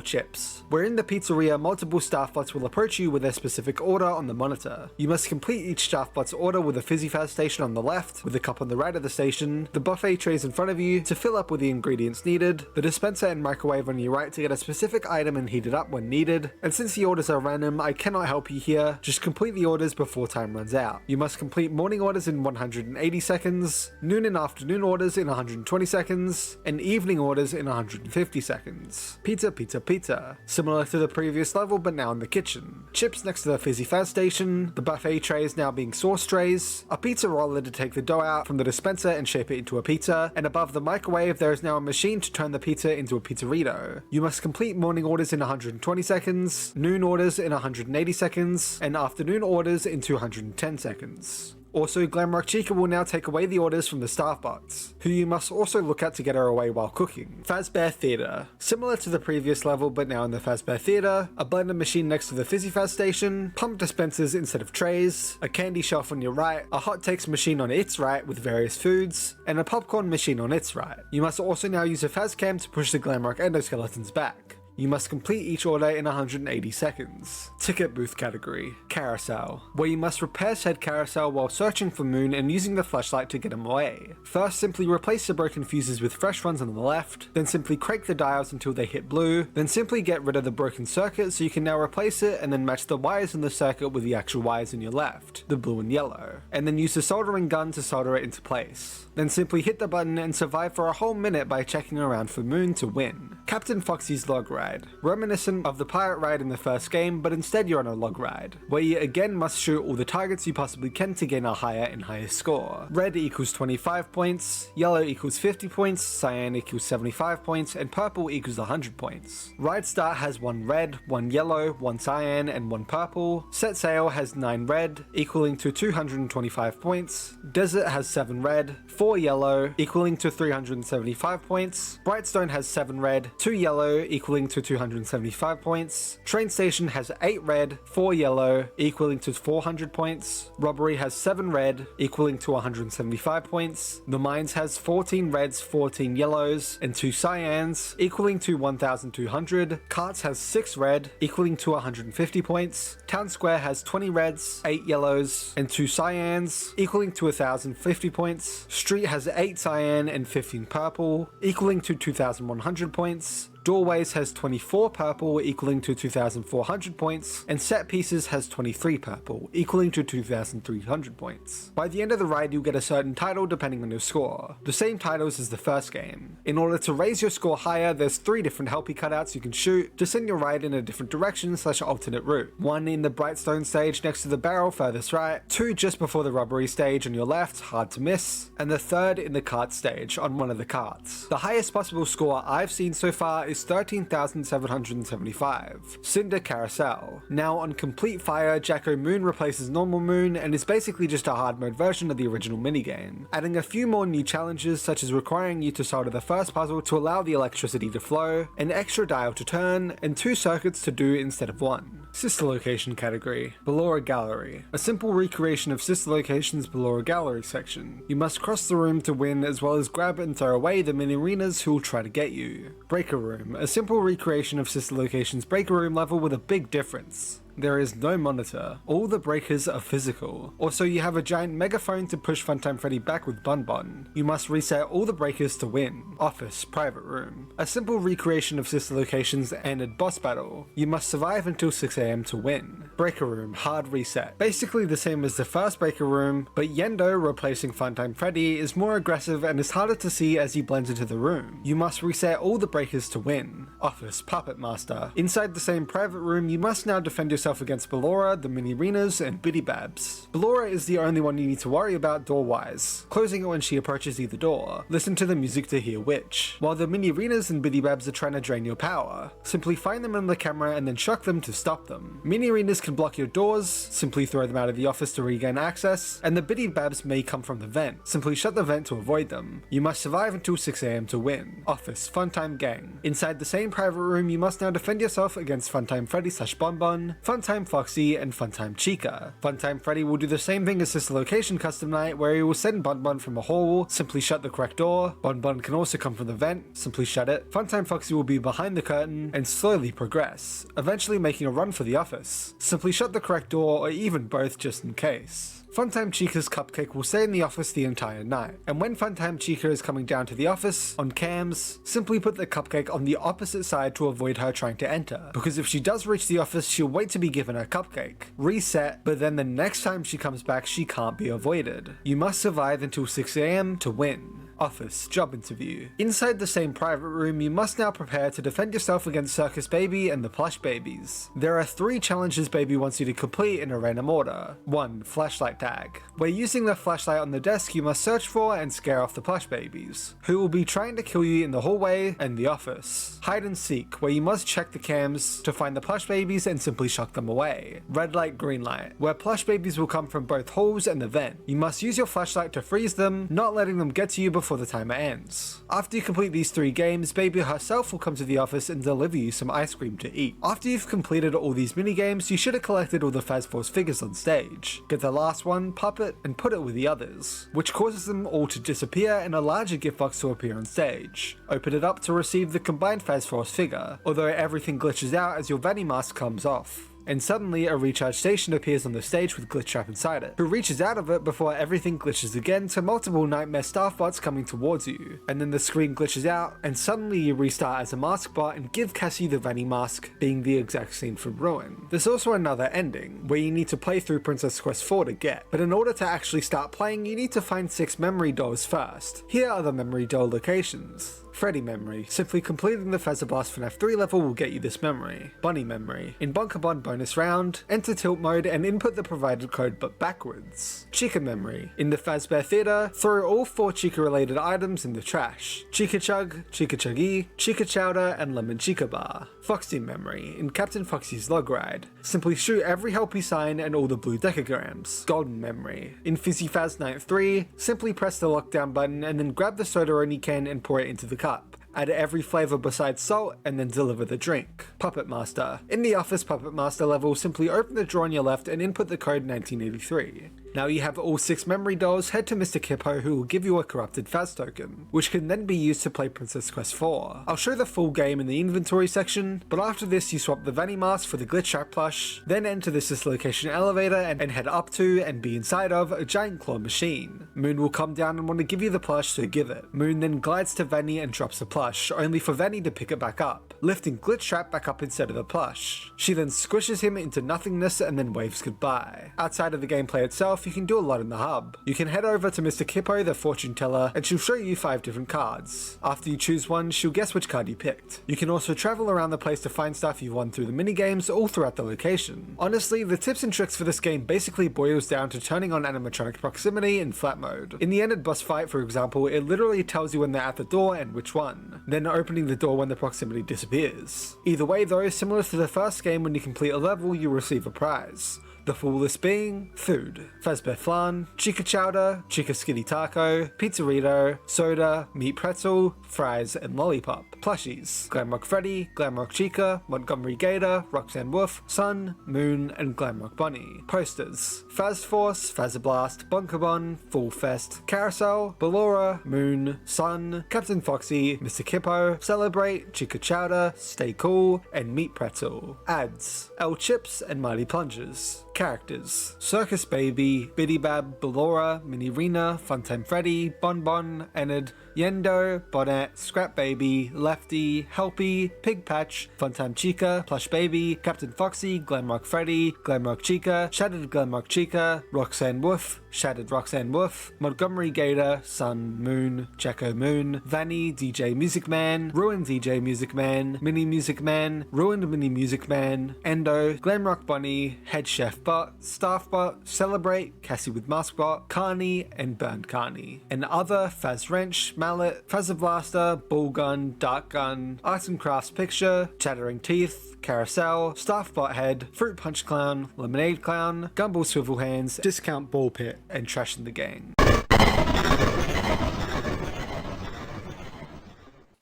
Chips, where in the pizzeria multiple staff bots will approach you with their specific order on the monitor. You must complete each staff bot's order with a Fizzy Faz station on the left, with the cup on the right of the station, the buffet trays in front of you to fill up with the ingredients needed, the dispenser and microwave on your right to get a specific item and heat it up when needed, and since the orders are random, I cannot help you here, just complete the orders before time runs out. You must complete morning orders in 180 seconds, noon and afternoon orders in 120 seconds, and evening orders in 150 seconds. Pizza, pizza, pizza. Similar to the previous level, but now in the kitchen. Chips next to the Fizzy Faz station, the buffet trays now being sauce trays, a pizza roller to take the dough out from the dispenser and shape it into a pizza, and above the microwave there is now a machine to turn the pizza into a pizzerito. You must complete morning orders in 120 seconds, noon orders in 180 seconds, and afternoon orders in 210 seconds. Also, Glamrock Chica will now take away the orders from the staff bots, who you must also look at to get her away while cooking. Fazbear Theater, similar to the previous level but now in the Fazbear Theater, a blender machine next to the Fizzy Faz station, pump dispensers instead of trays, a candy shelf on your right, a hot takes machine on its right with various foods, and a popcorn machine on its right. You must also now use a Faz Cam to push the Glamrock endoskeletons back. You must complete each order in 180 seconds. Ticket booth category, carousel, where you must repair said carousel while searching for Moon and using the flashlight to get him away. First, simply replace the broken fuses with fresh ones on the left, then simply crank the dials until they hit blue, then simply get rid of the broken circuit so you can now replace it and then match the wires in the circuit with the actual wires in your left, the blue and yellow, and then use the soldering gun to solder it into place. Then simply hit the button and survive for a whole minute by checking around for Moon to win. Captain Foxy's log ride, reminiscent of the pirate ride in the first game, but instead you're on a log ride, where you again must shoot all the targets you possibly can to gain a higher and higher score. Red equals 25 points, yellow equals 50 points, cyan equals 75 points, and purple equals 100 points. Ride start has 1 red, 1 yellow, 1 cyan, and 1 purple. Set sail has 9 red, equaling to 225 points. Desert has 7 red, 4 yellow, equaling to 375 points. Brightstone has 7 red, 2 yellow, equaling to 275 points. Train Station has 8 red, 4 yellow, equaling to 400 points. Robbery has 7 red, equaling to 175 points. The Mines has 14 reds, 14 yellows, and 2 cyans, equaling to 1200. Carts has 6 red, equaling to 150 points. Town Square has 20 reds, 8 yellows, and 2 cyans, equaling to 1050 points. Street has 8 cyan and 15 purple, equaling to 2100 points. Doorways has 24 purple, equaling to 2,400 points, and Set Pieces has 23 purple, equaling to 2,300 points. By the end of the ride, you'll get a certain title depending on your score, the same titles as the first game. In order to raise your score higher, there's 3 different helpy cutouts you can shoot to send your ride in a different direction / alternate route. 1 in the Brightstone stage next to the barrel furthest right, 2 just before the Robbery stage on your left, hard to miss, and the 3rd in the cart stage on one of the carts. The highest possible score I've seen so far is 13,775. Cinder Carousel. Now on Complete Fire, Jacko Moon replaces normal Moon and is basically just a hard mode version of the original minigame, adding a few more new challenges such as requiring you to solder the first puzzle to allow the electricity to flow, an extra dial to turn, and 2 circuits to do instead of 1. Sister Location category, Ballora Gallery. A simple recreation of Sister Location's Ballora Gallery section. You must cross the room to win as well as grab and throw away the mini-arenas who will try to get you. Breaker Room. A simple recreation of Sister Location's Breaker Room level with a big difference. There is no monitor. All the breakers are physical. Also, you have a giant megaphone to push Funtime Freddy back with Bun Bun. You must reset all the breakers to win. Office, Private Room. A simple recreation of Sister Location's ended boss battle. You must survive until 6 AM to win. Breaker Room, Hard Reset. Basically the same as the first Breaker Room, but Yendo, replacing Funtime Freddy, is more aggressive and is harder to see as he blends into the room. You must reset all the breakers to win. Office, Puppet Master. Inside the same private room, you must now defend yourself against Ballora, the mini-arenas, and Biddy Babs. Ballora is the only one you need to worry about door-wise, closing it when she approaches either door. Listen to the music to hear which. While the mini-arenas and Biddy Babs are trying to drain your power, simply find them in the camera and then shock them to stop them. Mini-arenas can block your doors, simply throw them out of the office to regain access, and the Biddy Babs may come from the vent, simply shut the vent to avoid them. You must survive until 6 AM to win. Office, Funtime Gang. Inside the same private room, you must now defend yourself against Funtime Freddy / Bun Bun, Funtime Foxy, and Funtime Chica. Funtime Freddy will do the same thing as Sister Location Custom Night, where he will send Bun Bun from a hall, simply shut the correct door. Bun Bun can also come from the vent, simply shut it. Funtime Foxy will be behind the curtain and slowly progress, eventually making a run for the office. Simply shut the correct door or even both just in case. Funtime Chica's cupcake will stay in the office the entire night, and when Funtime Chica is coming down to the office, on cams, simply put the cupcake on the opposite side to avoid her trying to enter, because if she does reach the office, she'll wait to be given her cupcake. Reset, but then the next time she comes back, she can't be avoided. You must survive until 6 AM to win. Office, Job Interview. Inside the same private room, you must now prepare to defend yourself against Circus Baby and the Plush Babies. There are 3 challenges Baby wants you to complete in a random order. 1. Flashlight Tag. Where using the flashlight on the desk, you must search for and scare off the Plush Babies, who will be trying to kill you in the hallway and the office. Hide and Seek, where you must check the cams to find the Plush Babies and simply shock them away. Red Light, Green Light, where Plush Babies will come from both halls and the vent. You must use your flashlight to freeze them, not letting them get to you before before the timer ends. After you complete these 3 games, Baby herself will come to the office and deliver you some ice cream to eat. After you've completed all these minigames, you should have collected all the Phase Force figures on stage. Get the last one, pop it, and put it with the others, which causes them all to disappear and a larger gift box to appear on stage. Open it up to receive the combined Phase Force figure, although everything glitches out as your Vanny mask comes off. And suddenly a recharge station appears on the stage with Glitchtrap inside it, who reaches out of it before everything glitches again to multiple Nightmare staff bots coming towards you. And then the screen glitches out, and suddenly you restart as a mask bot and give Cassie the Vanny mask, being the exact scene from Ruin. There's also another ending, where you need to play through Princess Quest 4 to get, but in order to actually start playing you need to find 6 memory dolls first. Here are the memory doll locations. Freddy memory. Simply completing the Fazer Blast FNAF 3 level will get you this memory. Bunny memory. In Bunker Bond bonus round, enter tilt mode and input the provided code but backwards. Chica memory. In the Fazbear Theater, throw all 4 Chica related items in the trash. Chica Chug, Chica Chuggy, Chica Chowder, and Lemon Chica Bar. Foxy memory. In Captain Foxy's Log Ride. Simply shoot every Helpy sign and all the blue decagrams. Golden memory. In Fizzy Faz Night 3, simply press the lockdown button and then grab the soda-oni can and pour it into the cup. Add every flavour besides salt, and then deliver the drink. Puppet Master. In the Office Puppet Master level, simply open the drawer on your left and input the code 1983. Now you have all 6 memory dolls, head to Mr. Kippo who will give you a corrupted Faz token, which can then be used to play Princess Quest 4. I'll show the full game in the inventory section, but after this you swap the Vanny mask for the Glitchtrap plush, then enter the Dislocation elevator and head up to and be inside of a giant claw machine. Moon will come down and want to give you the plush, so give it. Moon then glides to Vanny and drops the plush, only for Vanny to pick it back up, lifting Glitchtrap back up instead of the plush. She then squishes him into nothingness and then waves goodbye. Outside of the gameplay itself, you can do a lot in the hub. You can head over to Mr. Kippo, the fortune teller, and she'll show you 5 different cards. After you choose one, she'll guess which card you picked. You can also travel around the place to find stuff you've won through the minigames all throughout the location. Honestly, the tips and tricks for this game basically boils down to turning on animatronic proximity in flat mode. In the ended boss fight, for example, it literally tells you when they're at the door and which one, then opening the door when the proximity disappears. Either way though, similar to the first game, when you complete a level, you receive a prize. The full list being food, Fazbear Flan, Chica Chowder, Chica Skitty Taco, Pizzerito, soda, meat pretzel, fries, and lollipop. Plushies, Glamrock Freddy, Glamrock Chica, Montgomery Gator, Roxanne Wolf, Sun, Moon, and Glamrock Bunny. Posters, Faz Force, Fazer Blast, Bunker Bun, Full Fest, Carousel, Ballora, Moon, Sun, Captain Foxy, Mr. Kippo, Celebrate, Chica Chowder, Stay Cool, and Meat Pretzel. Ads, L Chips and Mighty Plungers. Characters, Circus Baby, Biddy Bab, Ballora, Mini Rena, Funtime Freddy, Bon Bon, Enid, Yendo, Bonnet, Scrap Baby, Lefty, Helpy, Pig Patch, Funtime Chica, Plush Baby, Captain Foxy, Glamrock Freddy, Glamrock Chica, Shattered Glamrock Chica, Roxanne Wolf, Shattered Roxanne Wolf, Montgomery Gator, Sun, Moon, Jacko Moon, Vanny, DJ Music Man, Ruined DJ Music Man, Mini Music Man, Ruined Mini Music Man, Endo, Glamrock Bunny, Head Chef Bot, Staff Bot, Celebrate, Cassie with Mask Bot, Carney, and Burned Carney. And other, Faz Wrench, Mallet, Fazer Blaster, Ball Gun, Dark Gun, Arts and Crafts Picture, Chattering Teeth, Carousel, Staff Bot Head, Fruit Punch Clown, Lemonade Clown, Gumball Swivel Hands, Discount Ball Pit, and Trash in the Gang.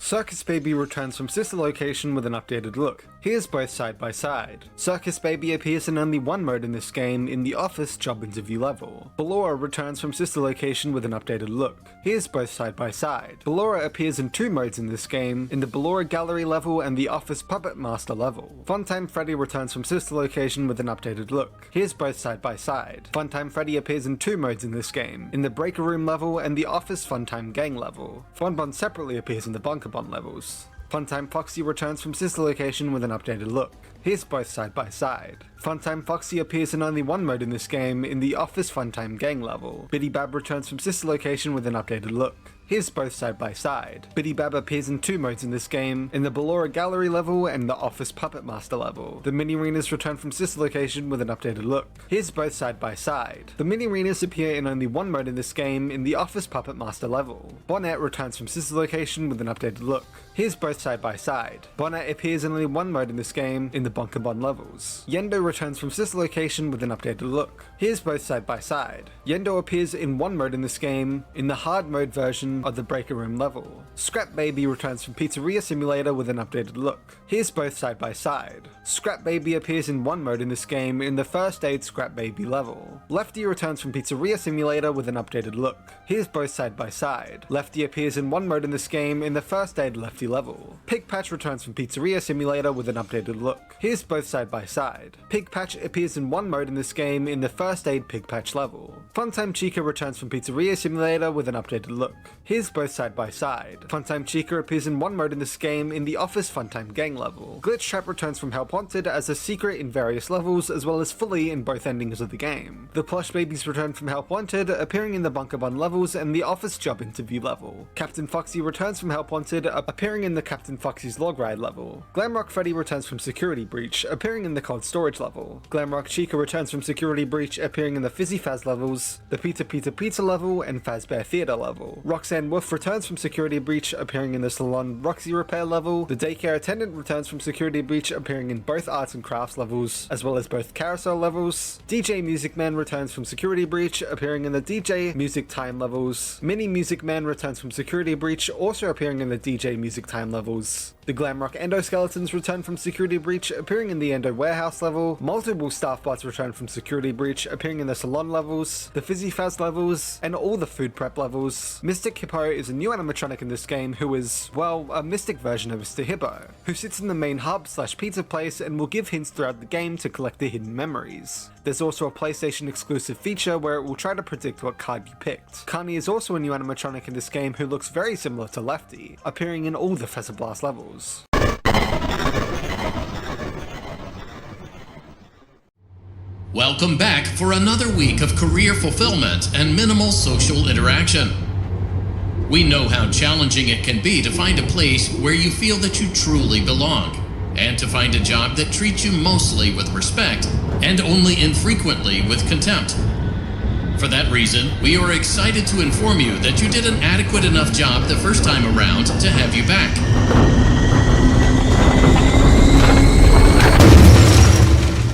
Circus Baby returns from sister location with an updated look. Here's both side by side. Circus Baby appears in only one mode in this game, in the Office job interview level. Ballora returns from sister location with an updated look. Here's both side by side. Ballora appears in 2 modes in this game, in the Ballora Gallery level and the Office Puppet Master level. Funtime Freddy returns from sister location with an updated look. Here's both side by side. Funtime Freddy appears in 2 modes in this game, in the Breaker Room level and the Office Funtime Gang level. Bon Bon separately appears in the Bunker Bun levels. Funtime Foxy returns from sister location with an updated look. Here's both side by side. Funtime Foxy appears in only one mode in this game, in the Office Funtime Gang level. Biddy Bab returns from sister location with an updated look. Here's both side by side. Biddy Bab appears in 2 modes in this game, in the Ballora Gallery level and the Office Puppet Master level. The Mini Renas return from sister location with an updated look. Here's both side by side. The Mini Renas appear in only one mode in this game, in the Office Puppet Master level. Bonnet returns from sister location with an updated look. Here's both side by side. Bonnet appears in only one mode in this game, in the Bunker Bun levels. Yendo returns from sister location with an updated look. Here's both side by side. Yendo appears in one mode in this game, in the hard mode version version of the Breaker Room level. Scrap Baby returns from Pizzeria Simulator with an updated look. Here's both side by side. Scrap Baby appears in one mode in this game in the First Aid Scrap Baby level. Lefty returns from Pizzeria Simulator with an updated look. Here's both side by side. Lefty appears in one mode in this game in the First Aid Lefty level. Pig Patch returns from Pizzeria Simulator with an updated look. Here's both side by side. Pig Patch appears in one mode in this game in the First Aid Pig Patch level. Funtime Chica returns from Pizzeria Simulator with an updated look. Here's both side by side. Funtime Chica appears in one mode in this game in the Office Funtime Gang level. Glitch Trap returns from Help Wanted as a secret in various levels as well as fully in both endings of the game. The Plush Babies return from Help Wanted, appearing in the Bunker Bun levels and the Office Job Interview level. Captain Foxy returns from Help Wanted, appearing in the Captain Foxy's Log Ride level. Glamrock Freddy returns from Security Breach, appearing in the Cold Storage level. Glamrock Chica returns from Security Breach, appearing in the Fizzy Faz levels, the Pizza level, and Fazbear Theater level. Roxanne Wolf returns from Security Breach, appearing in the Salon Roxy Repair level. The Daycare Attendant returns from Security Breach, appearing in both Arts and Crafts levels, as well as both Carousel levels. DJ Music Man returns from Security Breach, appearing in the DJ Music Time levels. Mini Music Man returns from Security Breach, also appearing in the DJ Music Time levels. The Glamrock Endoskeletons return from Security Breach, appearing in the Endo Warehouse level. Multiple staff bots return from Security Breach, appearing in the Salon levels, the Fizzy Faz levels, and all the Food Prep levels. Mystic Hippo is a new animatronic in this game who is, well, a mystic version of Mr. Hippo, who sits in the main hub / pizza place and will give hints throughout the game to collect the hidden memories. There's also a PlayStation exclusive feature where it will try to predict what card you picked. Carney is also a new animatronic in this game who looks very similar to Lefty, appearing in all the Fezzer Blast levels. Welcome back for another week of career fulfillment and minimal social interaction. We know how challenging it can be to find a place where you feel that you truly belong, and to find a job that treats you mostly with respect and only infrequently with contempt. For that reason, we are excited to inform you that you did an adequate enough job the first time around to have you back.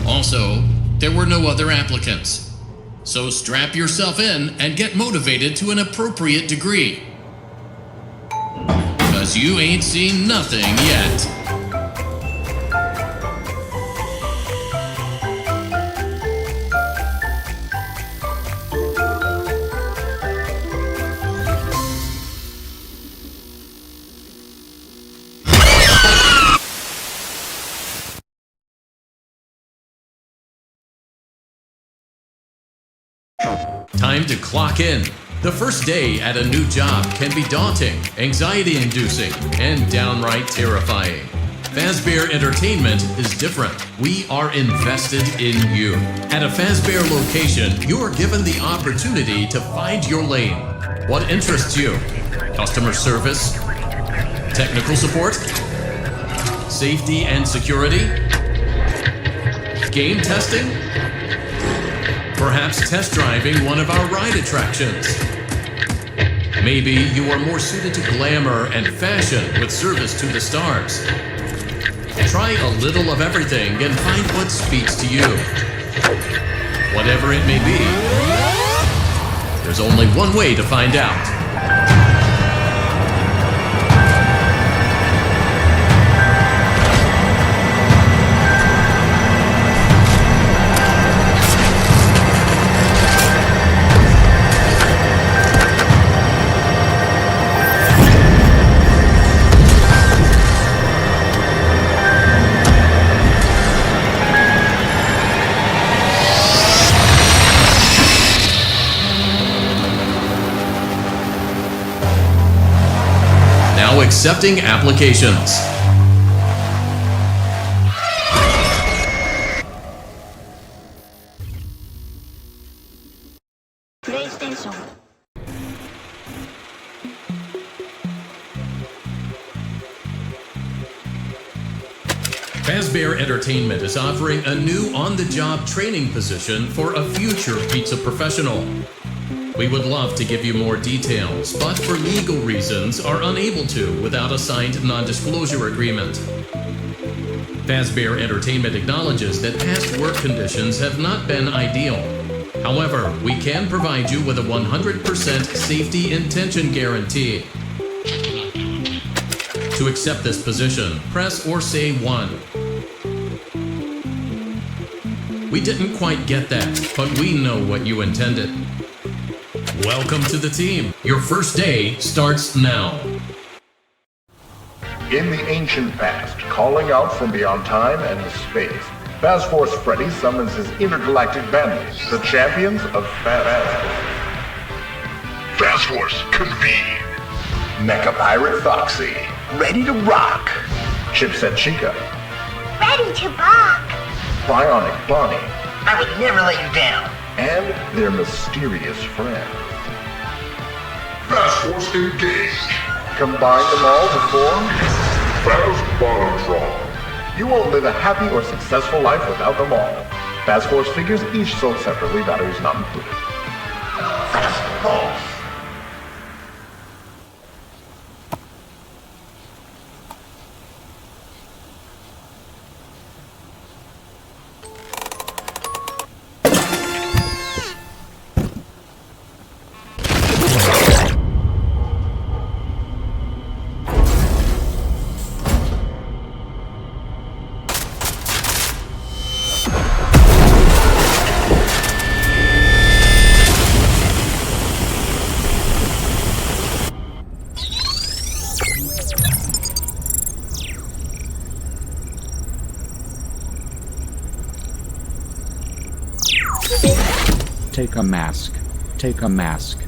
Also, there were no other applicants. So strap yourself in and get motivated to an appropriate degree. 'Cause you ain't seen nothing yet. Time to clock in. The first day at a new job can be daunting, anxiety-inducing, and downright terrifying. Fazbear Entertainment is different. We are invested in you. At a Fazbear location, you are given the opportunity to find your lane. What interests you? Customer service? Technical support? Safety and security? Game testing? Perhaps test driving one of our ride attractions. Maybe you are more suited to glamour and fashion with service to the stars. Try a little of everything and find what speaks to you. Whatever it may be, there's only one way to find out. Accepting applications. PlayStation. Fazbear Entertainment is offering a new on-the-job training position for a future pizza professional. We would love to give you more details, but for legal reasons are unable to without a signed non-disclosure agreement. Fazbear Entertainment acknowledges that past work conditions have not been ideal. However, we can provide you with a 100% safety intention guarantee. To accept this position, press or say 1. We didn't quite get that, but we know what you intended. Welcome to the team. Your first day starts now. In the ancient past, calling out from beyond time and space, Fast Force Freddy summons his intergalactic bandits, the champions of Fast Force, convene. Mecha Pirate Foxy, ready to rock. Chipset Chica, Ready to bark. Bionic Bonnie, I would never let you down. and their mysterious friend. Fast Force engage. Combine them all to form Fast Bonatron. You won't live a happy or successful life without them all. Fast Force figures each sold separately, batteries not included. Fast Force. Take a mask. Take a mask.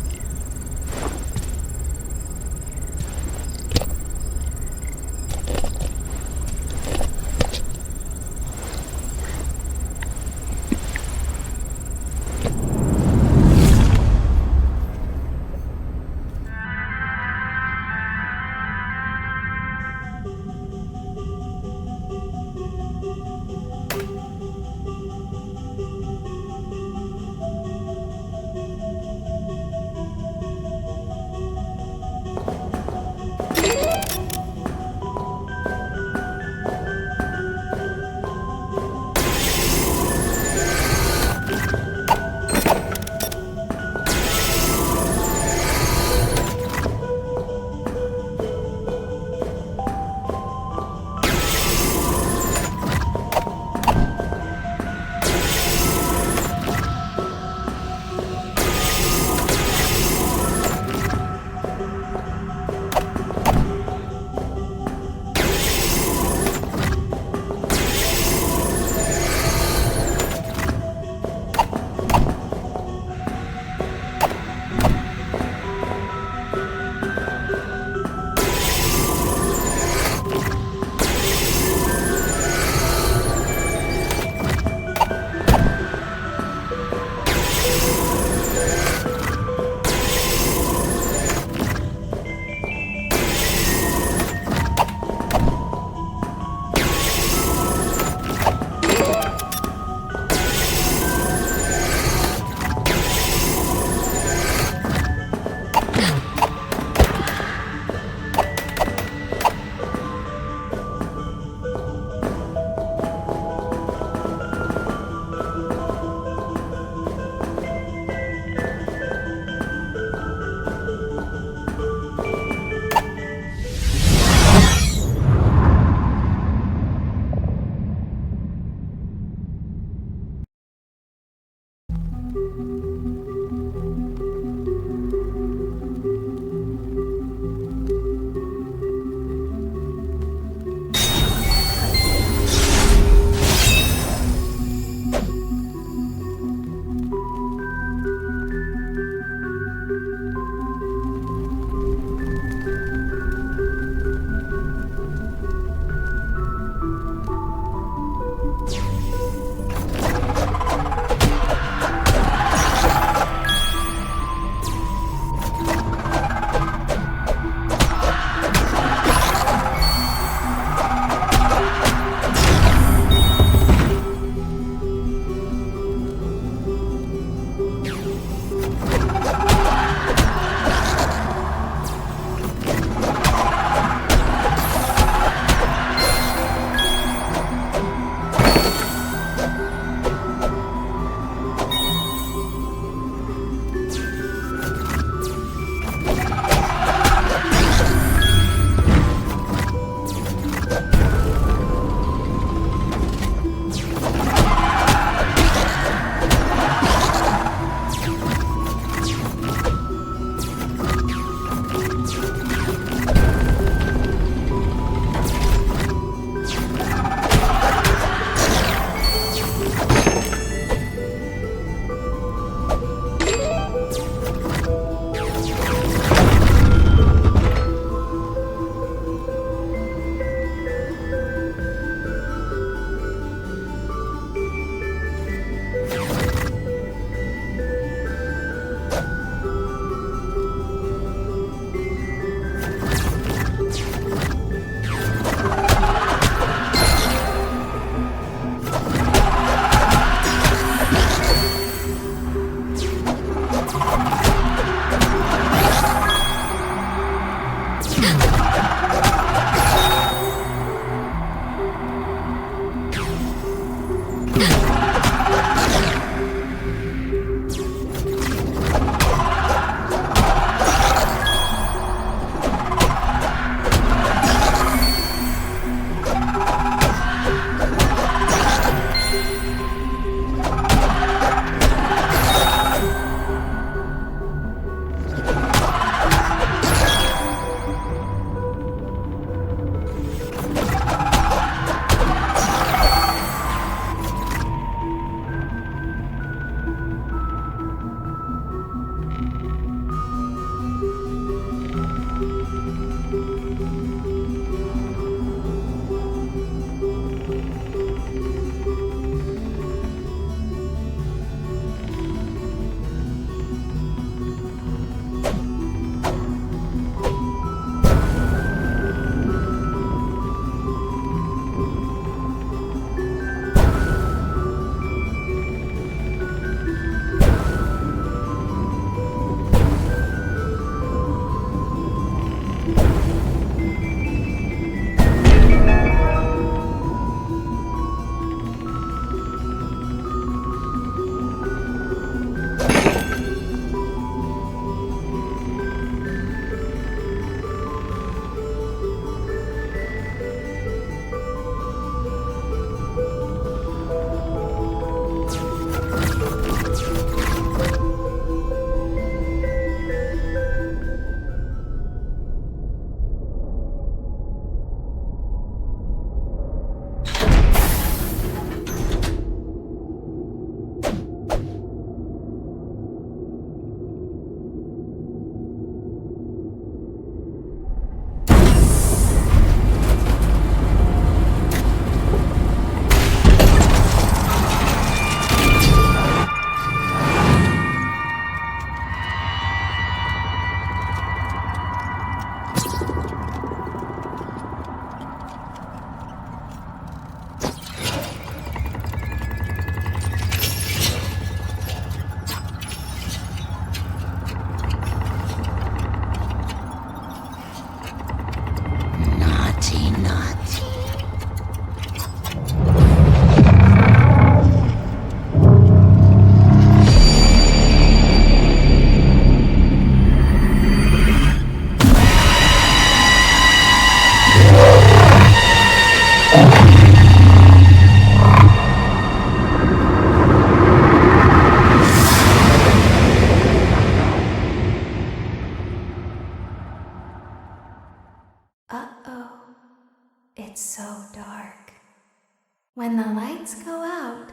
the lights go out,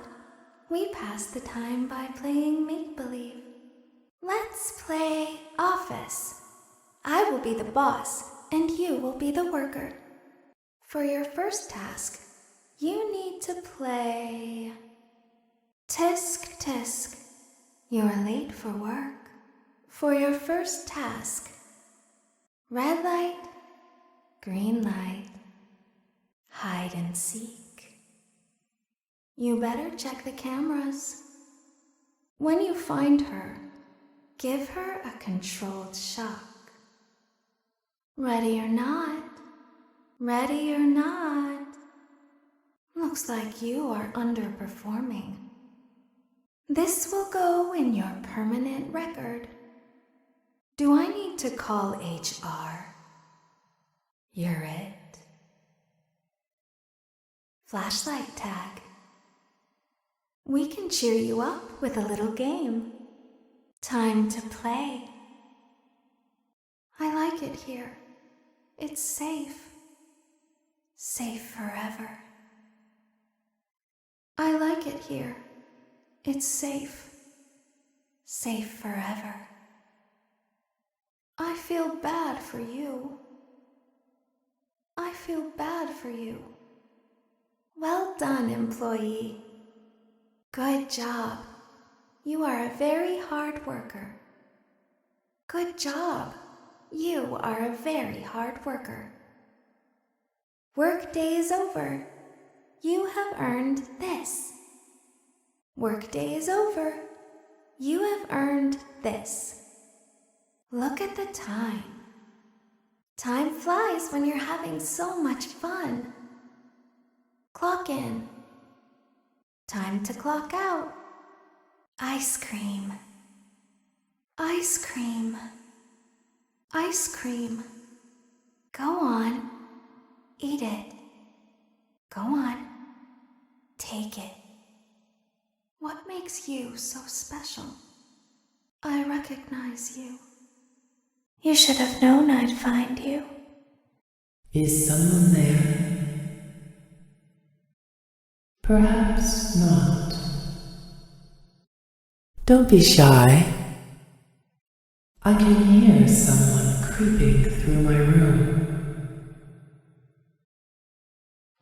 we pass the time by playing make-believe. Let's play office. I will be the boss, and you will be the worker. For your first task, you need to play Tisk Tisk. You're late for work. For your first task, red light, green light, hide and seek. You better check the cameras. When you find her, give her a controlled shock. Ready or not? Ready or not? Looks like you are underperforming. This will go in your permanent record. Do I need to call HR? You're it. Flashlight tag. We can cheer you up with a little game. Time to play. I like it here. It's safe. Safe forever. I like it here. It's safe. Safe forever. I feel bad for you. I feel bad for you. Well done, employee. Good job. You are a very hard worker. Good job. You are a very hard worker. Workday is over. You have earned this. Workday is over. You have earned this. Look at the time. Time flies when you're having so much fun. Clock in. Time to clock out. Ice cream. Ice cream. Ice cream. Go on. Eat it. Go on. Take it. What makes you so special? I recognize you. You should have known I'd find you. Is someone there? Perhaps not. Don't be shy. I can hear someone creeping through my room.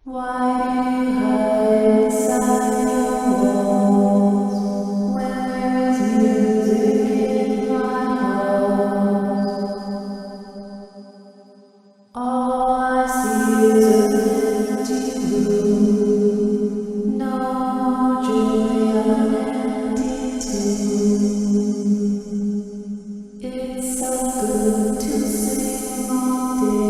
Why do you hide inside your walls when there's music in my house? All I see is an empty room, no joy, an empty tomb. It's so good to sing all day,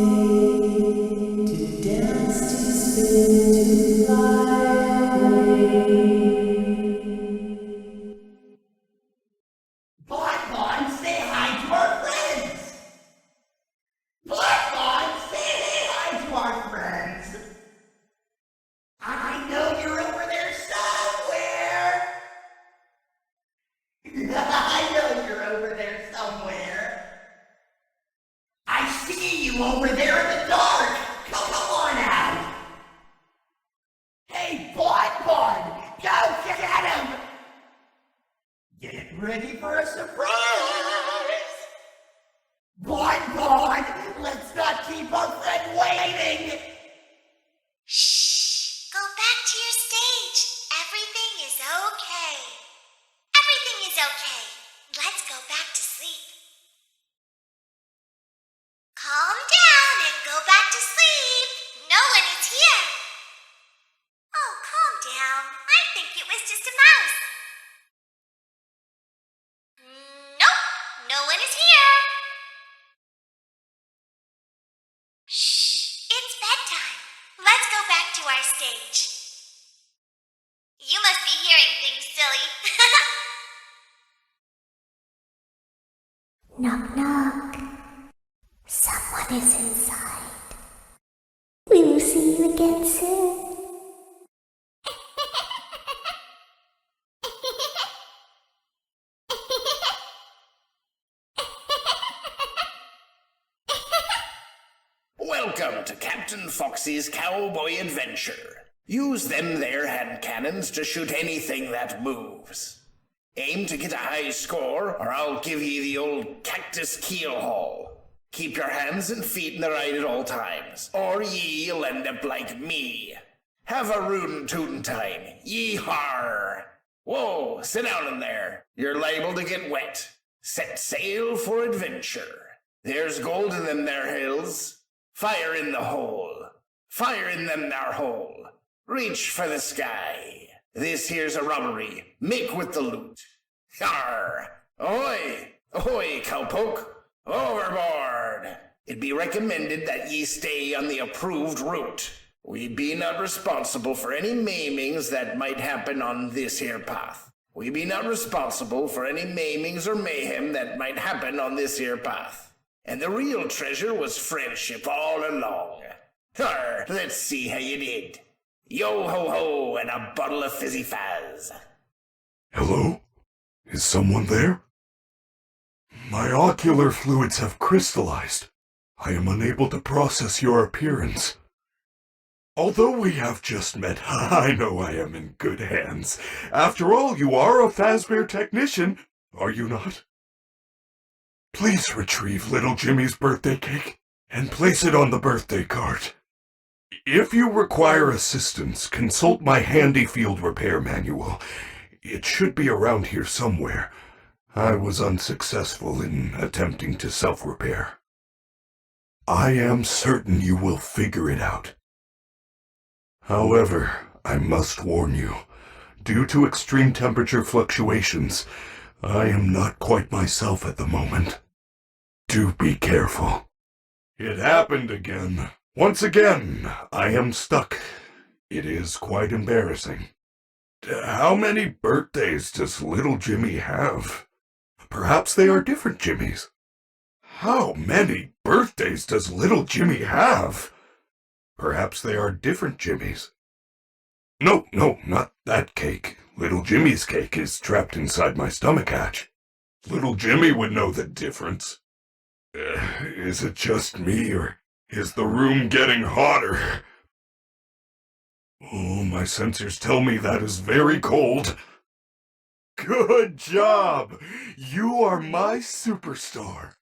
to dance, to spin, to fly away. Bon, say hi to our friends! Bon, say hi to our friends! I know you're over there somewhere! I know you're over there somewhere! I see you over there in the dark! Come on out! Hey, Bon, go get him! Get ready for a surprise! Bon, let's not keep our friend waiting! Shh! Go back to your stage. Everything is okay. Everything is okay. Let's go back to sleep. Calm down and go back to sleep. No one is here. Oh, calm down. I think it was just a mouse. Nope, no one is here. Shh, it's bedtime. Let's go back to our stage. You must be hearing things, silly. Knock, knock. Someone is inside. We will see you again soon. Welcome to Captain Foxy's Cowboy Adventure. Use them there hand cannons to shoot anything that moves. Aim to get a high score, or I'll give ye the old cactus keel haul. Keep your hands and feet in the right at all times, or ye'll end up like me. Have a rootin' tootin' time. Yee-har! Whoa, sit down in there. You're liable to get wet. Set sail for adventure. There's gold in them there hills. Fire in the hole. Fire in them there hole. Reach for the sky. This here's a robbery. Make with the loot. Yar! Ahoy! Ahoy, cowpoke! Overboard! It be recommended that ye stay on the approved route. We be not responsible for any maimings that might happen on this here path. We be not responsible for any maimings or mayhem that might happen on this here path. And the real treasure was friendship all along. Yar! Let's see how you did. Yo-ho-ho and a bottle of fizzy fizz. Hello? Is someone there? My ocular fluids have crystallized. I am unable to process your appearance. Although we have just met, I know I am in good hands. After all, you are a Fazbear technician, are you not? Please retrieve little Jimmy's birthday cake and place it on the birthday cart. If you require assistance, consult my handy field repair manual. It should be around here somewhere. I was unsuccessful in attempting to self-repair. I am certain you will figure it out. However, I must warn you, due to extreme temperature fluctuations, I am not quite myself at the moment. Do be careful. It happened again. Once again, I am stuck. It is quite embarrassing. How many birthdays does little Jimmy have? Perhaps they are different Jimmys. How many birthdays does little Jimmy have? Perhaps they are different Jimmys. No, not that cake. Little Jimmy's cake is trapped inside my stomach hatch. Little Jimmy would know the difference. Is it just me, or is the room getting hotter? Oh, my sensors tell me that is very cold. Good job! You are my superstar.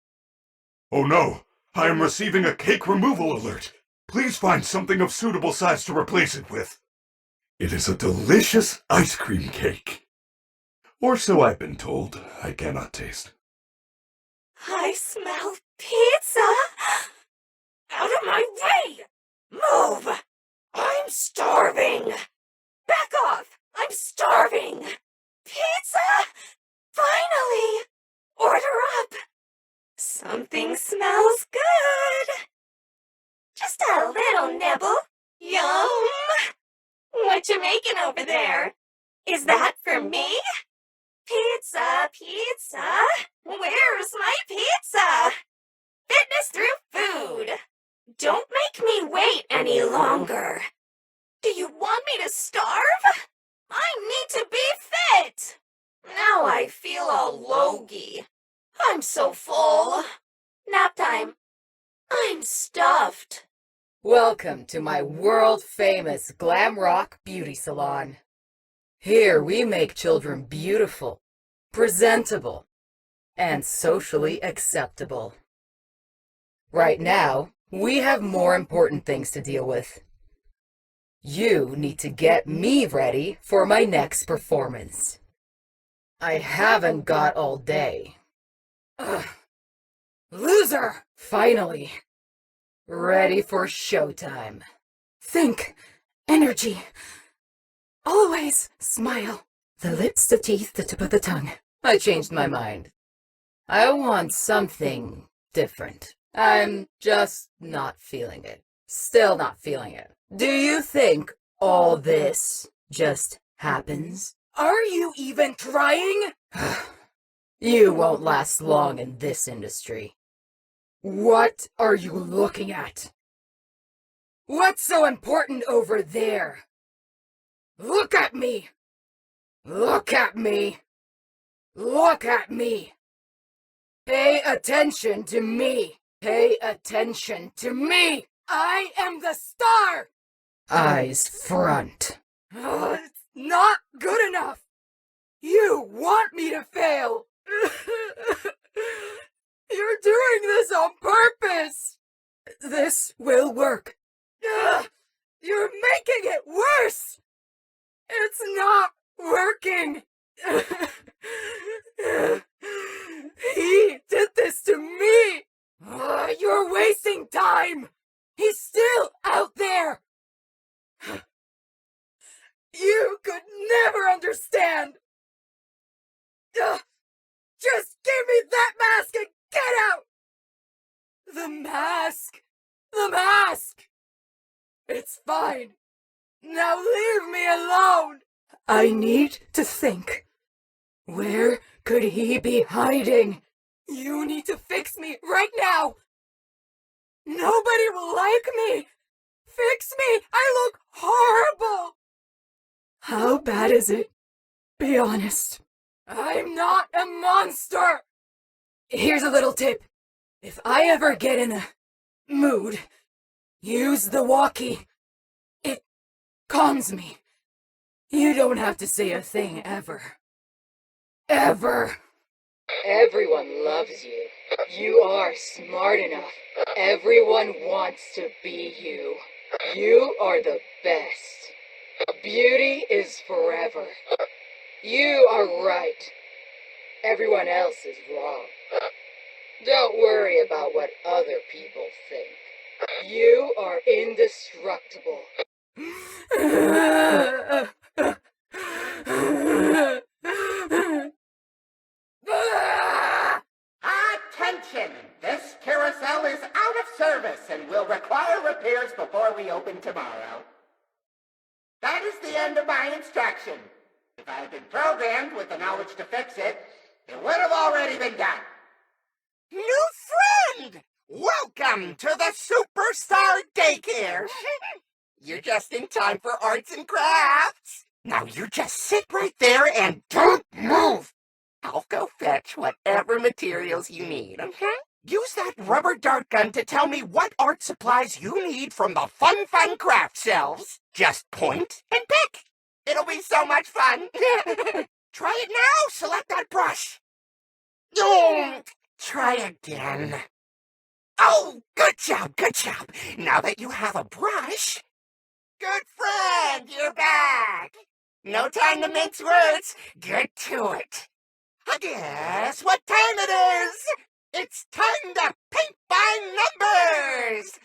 Oh no, I am receiving a cake removal alert. Please find something of suitable size to replace it with. It is a delicious ice cream cake. Or so I've been told. I cannot taste. I smell pizza! Out of my way! Move! I'm starving! Back off! I'm starving! Pizza! Finally! Order up! Something smells good! Just a little nibble. Yum! What you making over there? Is that for me? Pizza, pizza! Where's my pizza? Fitness through food! Don't make me wait any longer. Do you want me to starve? I need to be fit! Now I feel all logy. I'm so full. Nap time. I'm stuffed. Welcome to my world-famous glam rock beauty salon. Here we make children beautiful, presentable, and socially acceptable. Right now, we have more important things to deal with. You need to get me ready for my next performance. I haven't got all day. Ugh. Loser! Finally. Ready for showtime. Think. Energy. Always smile. The lips, the teeth, the tip of the tongue. I changed my mind. I want something different. I'm just not feeling it. Still not feeling it. Do you think all this just happens? Are you even trying? You won't last long in this industry. What are you looking at? What's so important over there? Look at me! Look at me! Look at me! Pay attention to me! Pay attention to me! I am the star! Eyes front. It's not good enough! You want me to fail! You're doing this on purpose! This will work. You're making it worse! It's not working! He did this to me! You're wasting time! He's still out there! You could never understand! Just give me that mask and get out! The mask! The mask! It's fine. Now leave me alone! I need to think. Where could he be hiding? You need to fix me right now! Nobody will like me! Fix me! I look horrible! How bad is it? Be honest. I'm not a monster! Here's a little tip. If I ever get in a mood, use the walkie. It calms me. You don't have to say a thing ever. Ever! Everyone loves you. You are smart enough. Everyone wants to be you. You are the best. Beauty is forever. You are right. Everyone else is wrong. Don't worry about what other people think. You are indestructible. Attention! This carousel is out of service and will require repairs before we open tomorrow. That is the end of my instruction. If I had been programmed with the knowledge to fix it, it would have already been done. New friend! Welcome to the Superstar Daycare! You're just in time for arts and crafts. Now you just sit right there and don't move. I'll go fetch whatever materials you need, okay? Use that rubber dart gun to tell me what art supplies you need from the Fun Craft shelves. Just point and pick. It'll be so much fun. Try it now. Select that brush. Try again. Oh, good job, good job. Now that you have a brush... Good friend, you're back. No time to mince words. Get to it. Guess what time it is? It's time to paint by numbers.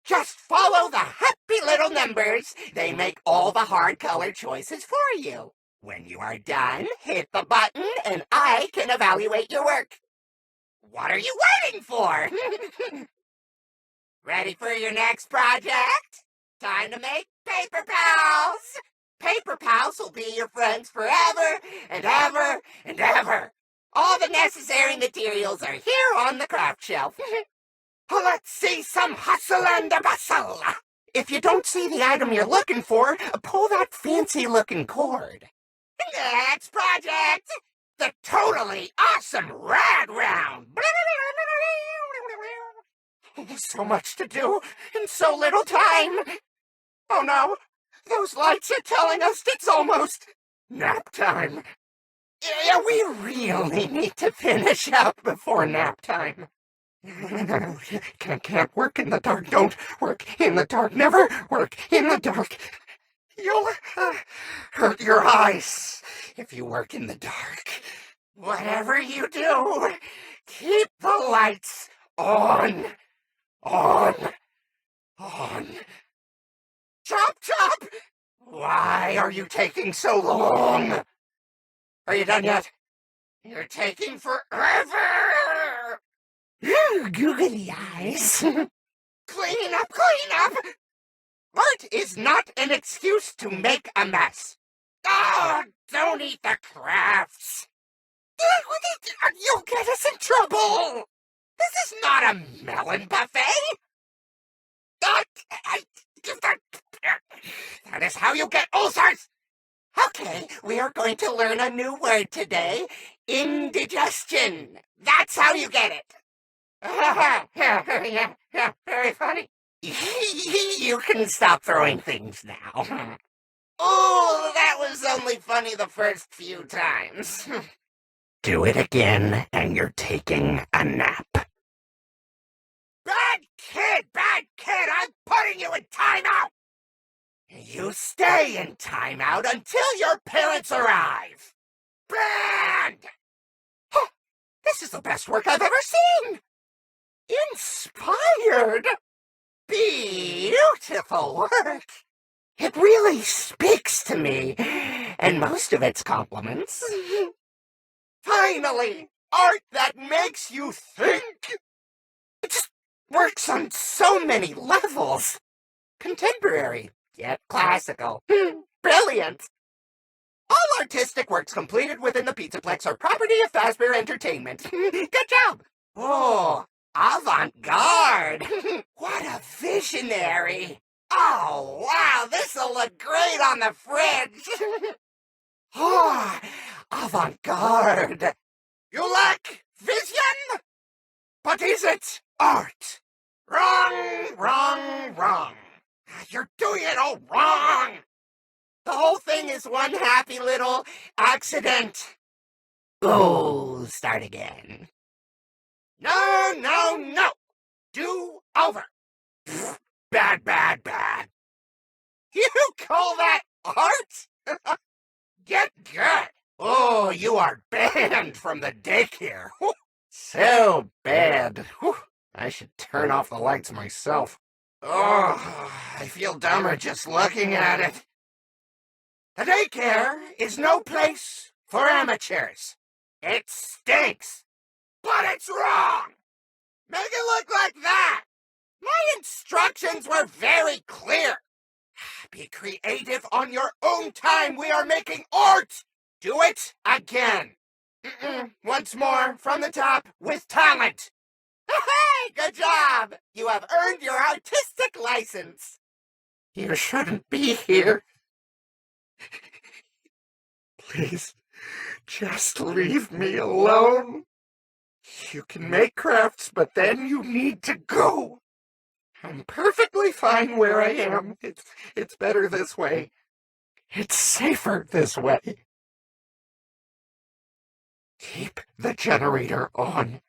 Just follow the happy little numbers. They make all the hard color choices for you. When you are done, hit the button and I can evaluate your work. What are you waiting for? Ready for your next project? Time to make paper pals. Paper pals will be your friends forever and ever and ever. All the necessary materials are here on the craft shelf. Let's see some hustle and bustle. If you don't see the item you're looking for, pull that fancy-looking cord. Next project, the totally awesome Rad Round. So much to do in so little time. Oh no, those lights are telling us it's almost nap time. Yeah, we really need to finish up before nap time. Can't work in the dark. Don't work in the dark. Never work in the dark. You'll hurt your eyes if you work in the dark. Whatever you do, keep the lights on. On. Chop, chop! Why are you taking so long? Are you done yet? You're taking forever! Googly eyes. Clean up! Art is not an excuse to make a mess. Oh, don't eat the crafts. You'll get us in trouble. This is not a melon buffet. That is how you get ulcers. Okay, we are going to learn a new word today. Indigestion. That's how you get it. Yeah, very funny. You can stop throwing things now. Oh, that was only funny the first few times. Do it again, and you're taking a nap. Bad kid! I'm putting you in timeout! You stay in timeout until your parents arrive. Banned! Huh, this is the best work I've ever seen! Inspired! Beautiful work! It really speaks to me, and most of it's compliments. Finally, art that makes you think! It just works on so many levels. Contemporary, yet classical. Brilliant! All artistic works completed within the Pizzaplex are property of Fazbear Entertainment. Good job! Oh, avant-garde! What a visionary! Oh, wow, this'll look great on the fridge! Oh, avant-garde! You lack vision? But is it art? Wrong. You're doing it all wrong! The whole thing is one happy little accident. Oh, start again. No. Do over. Pfft, bad. You call that art? Get good. Oh, you are banned from the daycare. Whew. So bad. Whew. I should turn off the lights myself. Oh, I feel dumber just looking at it. The daycare is no place for amateurs. It stinks. But it's wrong. Make it look like that. My instructions were very clear. Be creative on your own time. We are making art. Do it again. Once more, from the top, with talent. Hey, good job. You have earned your artistic license. You shouldn't be here. Please, just leave me alone. You can make crafts, but then you need to go. I'm perfectly fine where I am. It's better this way. It's safer this way. Keep the generator on.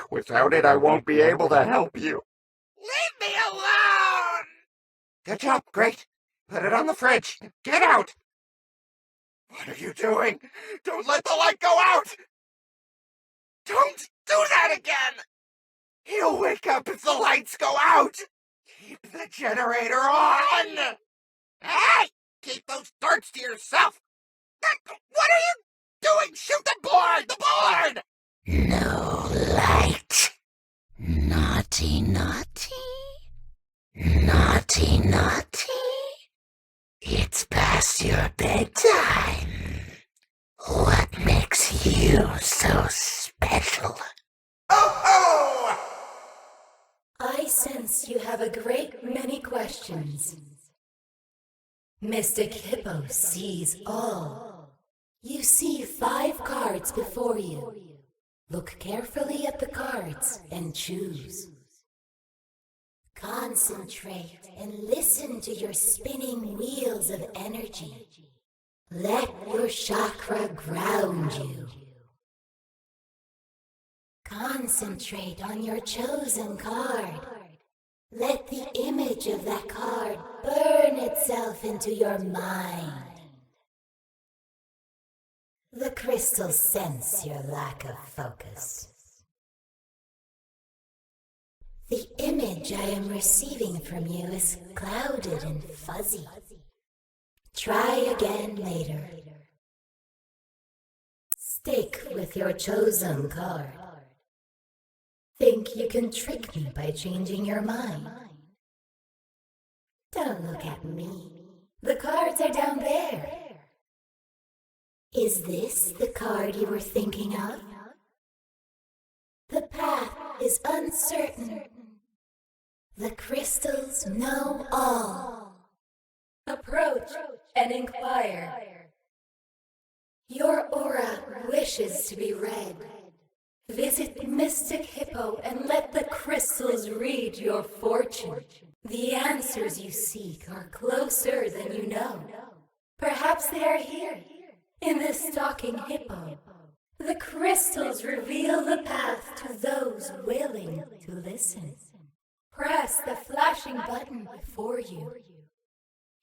Without it, I won't be able to help you. Leave me alone! Good job, great. Put it on the fridge. Get out! What are you doing? Don't let the light go out! Don't do that again! He'll wake up if the lights go out! Keep the generator on! Hey! Keep those darts to yourself! What are you doing? Shoot the board! The board! No light. Naughty. It's past your bedtime. What makes you so special? Oh! I sense you have a great many questions. Mystic Hippo sees all. You see 5 cards before you. Look carefully at the cards and choose. Concentrate and listen to your spinning wheels of energy. Let your chakra ground you. Concentrate on your chosen card. Let the image of that card burn itself into your mind. The crystals sense your lack of focus. The image I am receiving from you is clouded and fuzzy. Try again later. Stick with your chosen card. Think you can trick me by changing your mind. Don't look at me. The cards are down there. Is this the card you were thinking of? The path is uncertain. The crystals know all. Approach and inquire. Your aura wishes to be read. Visit Mystic Hippo and let the crystals read your fortune. The answers you seek are closer than you know. Perhaps they are here, in this talking hippo. The crystals reveal the path to those willing to listen. Press the flashing button before you.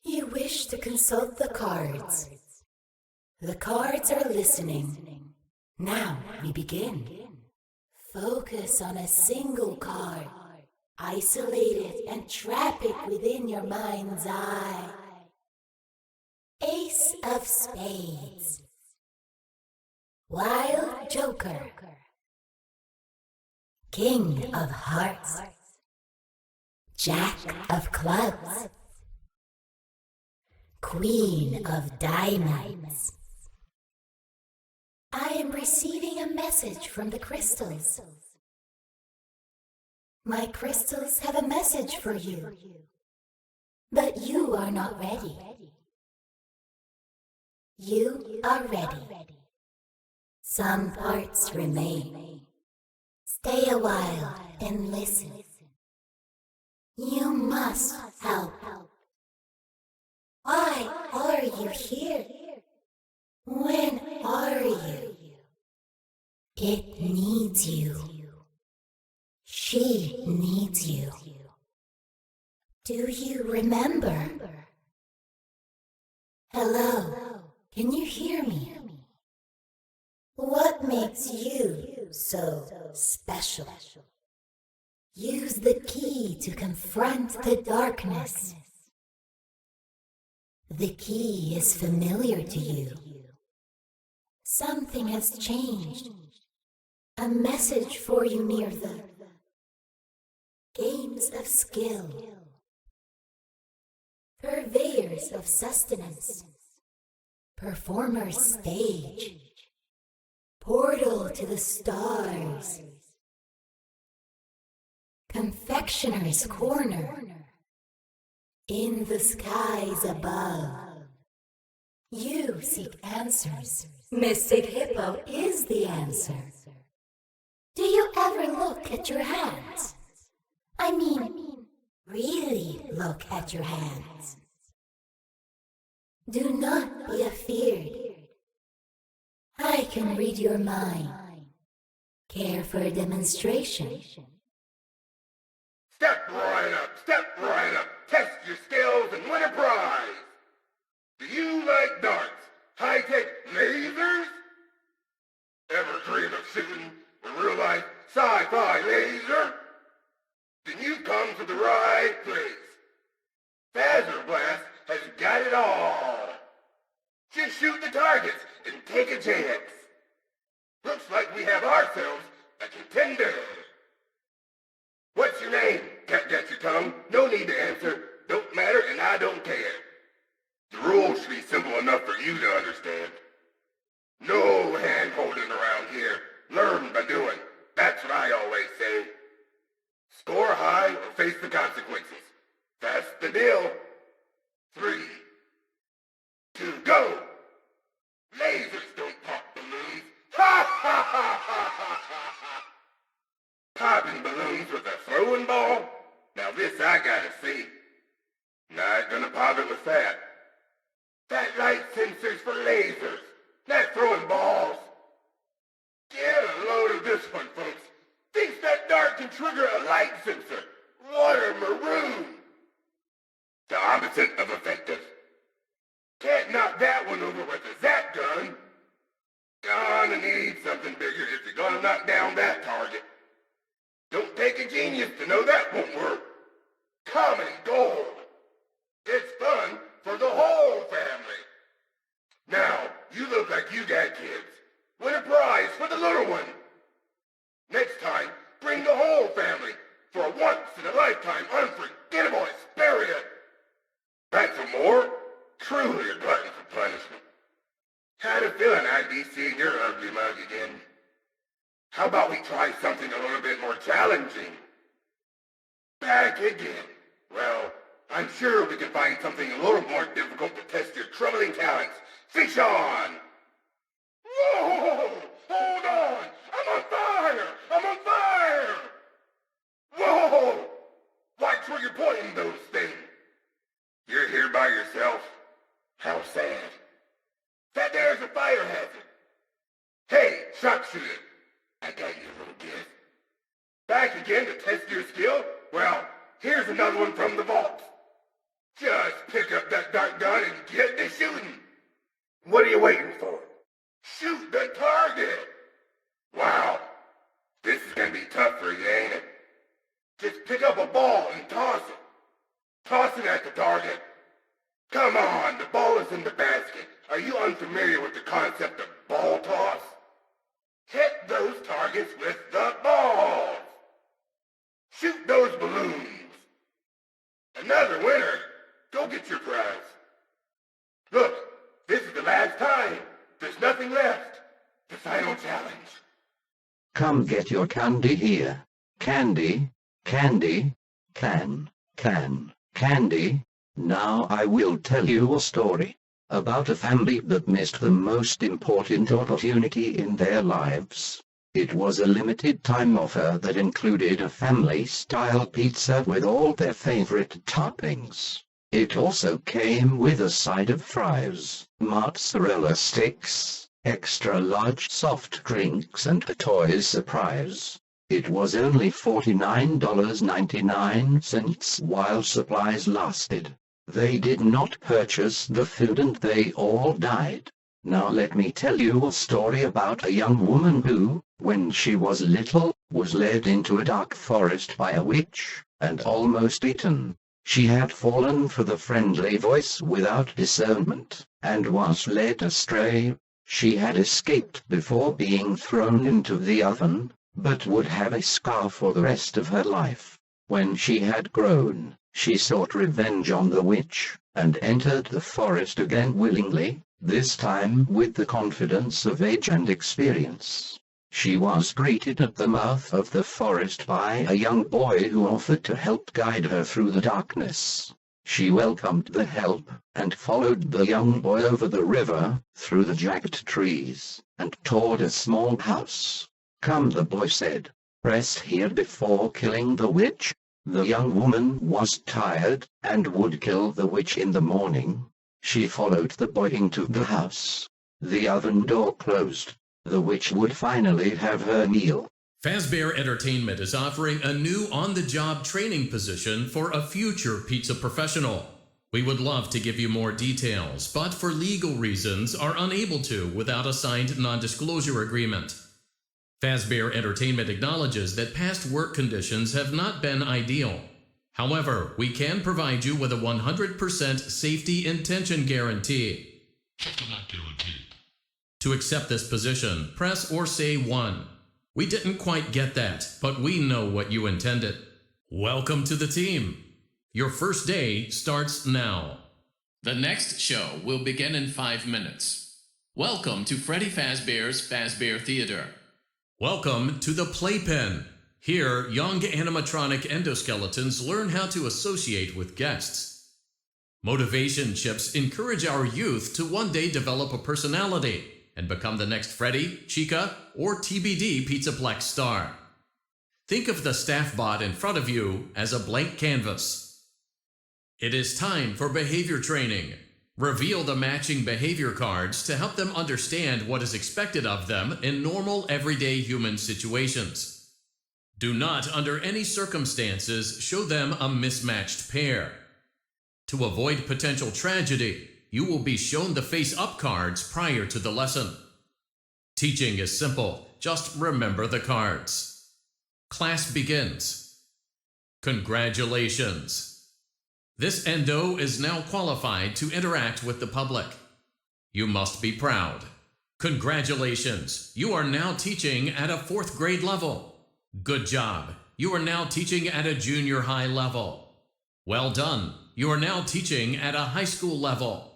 You wish to consult the cards. The cards are listening. Now we begin. Focus on a single card. Isolate it and trap it within your mind's eye. Ace of Spades. Wild Joker. King of Hearts. Jack of Clubs. Queen of Diamonds. I am receiving a message from the crystals. My crystals have a message for you, but you are not ready. You are ready. Some parts remain. Stay a while and listen. You must help. Why are you here? When are you? It needs you. She needs you. Do you remember? Hello, can you hear me? What makes you so special? Use the key to confront the darkness. The key is familiar to you. Something has changed. A message for you near the games of skill. Purveyors of sustenance. Performer's stage. Portal to the stars. Confectioner's corner. In the skies above. You seek answers. Mystic Hippo is the answer. Do you ever look at your hands? I mean, really look at your hands. Do not be afeared. I can read your mind. Care for a demonstration? Step right up, test your skills and win a prize. Do you like darts, high-tech lasers? Ever dream of shooting a real-life sci-fi laser? Then you come to the right place. Phaser Blast has got it all. Just shoot the targets and take a chance. Looks like we have ourselves a contender. What's your name? Got your tongue? No need to answer. Don't matter and I don't care. The rules should be simple enough for you to understand. No hand-holding around here. Learn by doing. That's what I always say. Score high or face the consequences. That's the deal. 3, 2, go! Lasers don't pop balloons. Ha ha ha ha ha ha! Popping balloons with a throwing ball? Now this I gotta see. Not gonna pop it with that. That light sensor's for lasers, not throwing balls. Get a load of this one, folks. Thinks that dart can trigger a light sensor. Water maroon. The opposite of effective. Can't knock that one over with a zap gun. Gonna need something bigger if you're gonna knock down that target. Don't take a genius to know that won't work. Comedy gold. It's fun for the whole family. Now, you look like you got kids. Win a prize for the little one. Next time, bring the whole family for a once-in-a-lifetime unforgettable experience. Back for more? Truly a glutton for punishment. Had a feeling I'd be seeing your ugly mug again. How about we try something a little bit more challenging? Back again. Well, I'm sure we can find something a little more difficult to test your troubling talents. Fish on! Whoa! Hold on! I'm on fire! I'm on fire! Whoa! Watch where you're pointing those it. I got your little gift. Back again to test your skill? Well, here's another one from the vault. Just pick up that dart gun and get to shooting. What are you waiting for? Shoot the target! Wow, this is gonna be tough for you, ain't it? Just pick up a ball and toss it. Toss it at the target. Come on, the ball is in the basket. Are you unfamiliar with the concept of ball toss? Hit those targets with the balls. Shoot those balloons. Another winner. Go get your prize. Look, this is the last time. There's nothing left. The final challenge. Come get your candy here. Candy, candy, candy. Now I will tell you a story about a family that missed the most important opportunity in their lives. It was a limited time offer that included a family-style pizza with all their favorite toppings. It also came with a side of fries, mozzarella sticks, extra large soft drinks and a toy surprise. It was only $49.99 while supplies lasted. They did not purchase the food and they all died. Now let me tell you a story about a young woman who, when she was little, was led into a dark forest by a witch, and almost eaten. She had fallen for the friendly voice without discernment, and was led astray. She had escaped before being thrown into the oven, but would have a scar for the rest of her life. When she had grown, she sought revenge on the witch, and entered the forest again willingly, this time with the confidence of age and experience. She was greeted at the mouth of the forest by a young boy who offered to help guide her through the darkness. She welcomed the help, and followed the young boy over the river, through the jagged trees, and toward a small house. "Come," the boy said. "Rest here before killing the witch." The young woman was tired, and would kill the witch in the morning. She followed the boy into the house. The oven door closed. The witch would finally have her meal. Fazbear Entertainment is offering a new on-the-job training position for a future pizza professional. We would love to give you more details, but for legal reasons are unable to without a signed non-disclosure agreement. Fazbear Entertainment acknowledges that past work conditions have not been ideal. However, we can provide you with a 100% safety intention guarantee. To accept this position, press or say 1. We didn't quite get that, but we know what you intended. Welcome to the team. Your first day starts now. The next show will begin in 5 minutes. Welcome to Freddy Fazbear's Fazbear Theater. Welcome to the Playpen. Here, young animatronic endoskeletons learn how to associate with guests. Motivation chips encourage our youth to one day develop a personality and become the next Freddy, Chica, or TBD Pizzaplex star. Think of the staff bot in front of you as a blank canvas. It is time for behavior training. Reveal the matching behavior cards to help them understand what is expected of them in normal, everyday human situations. Do not, under any circumstances, show them a mismatched pair. To avoid potential tragedy, you will be shown the face-up cards prior to the lesson. Teaching is simple. Just remember the cards. Class begins. Congratulations. This endo is now qualified to interact with the public. You must be proud. Congratulations. You are now teaching at a 4th grade level. Good job. You are now teaching at a junior high level. Well done. You are now teaching at a high school level.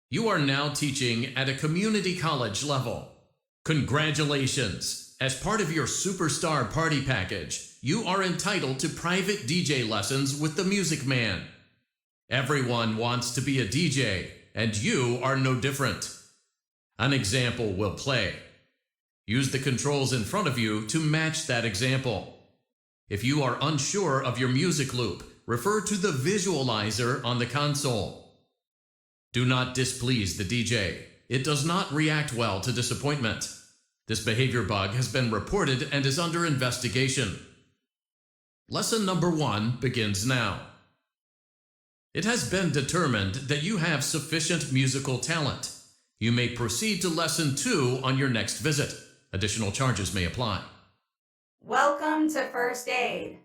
You are now teaching at a community college level. Congratulations. As part of your Superstar Party package, you are entitled to private DJ lessons with the Music Man. Everyone wants to be a DJ, and you are no different. An example will play. Use the controls in front of you to match that example. If you are unsure of your music loop, refer to the visualizer on the console. Do not displease the DJ. It does not react well to disappointment. This behavior bug has been reported and is under investigation. Lesson number 1 begins now. It has been determined that you have sufficient musical talent. You may proceed to Lesson 2 on your next visit. Additional charges may apply. Welcome to First Aid.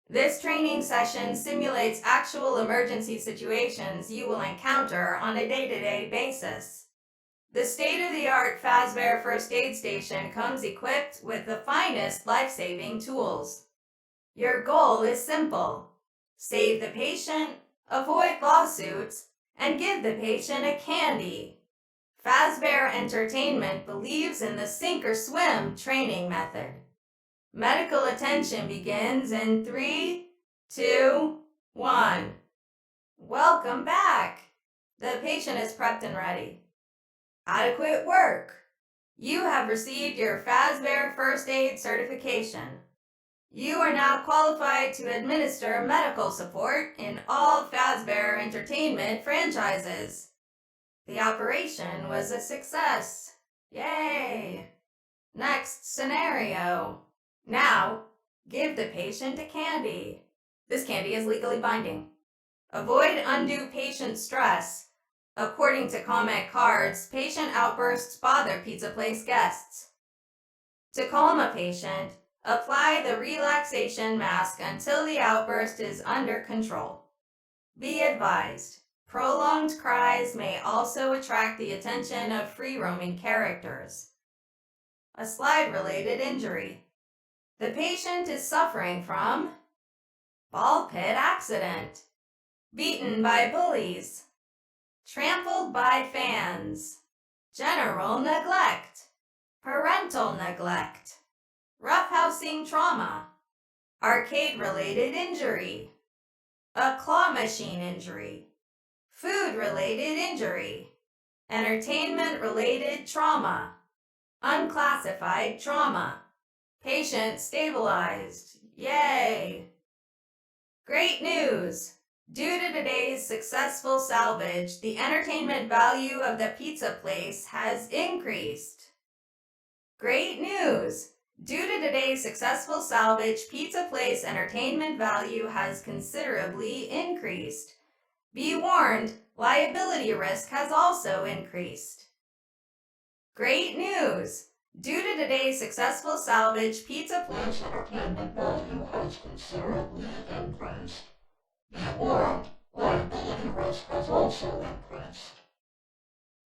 This training session simulates actual emergency situations you will encounter on a day-to-day basis. The state-of-the-art Fazbear First Aid Station comes equipped with the finest life-saving tools. Your goal is simple. Save the patient, avoid lawsuits, and give the patient a candy. Fazbear Entertainment believes in the sink or swim training method. Medical attention begins in 3, 2, 1. Welcome back. The patient is prepped and ready. Adequate work. You have received your Fazbear First Aid certification. You are now qualified to administer medical support in all Fazbear Entertainment franchises. The operation was a success. Yay! Next scenario. Now, give the patient a candy. This candy is legally binding. Avoid undue patient stress. According to comment cards, patient outbursts bother pizza place guests. To calm a patient, apply the relaxation mask until the outburst is under control. Be advised, prolonged cries may also attract the attention of free-roaming characters. A slide-related injury. The patient is suffering from ball pit accident, beaten by bullies, trampled by fans, general neglect, parental neglect, roughhousing trauma, arcade-related injury, a claw machine injury, food-related injury, entertainment-related trauma, unclassified trauma. Patient stabilized. Yay! Great news! Due to today's successful salvage, the entertainment value of the pizza place has increased. Great news! Due to today's successful salvage, pizza place entertainment value has considerably increased. Be warned, liability risk has also increased. Great news! Due to today's successful salvage, pizza place entertainment value has considerably increased. Be warned, liability risk has also increased.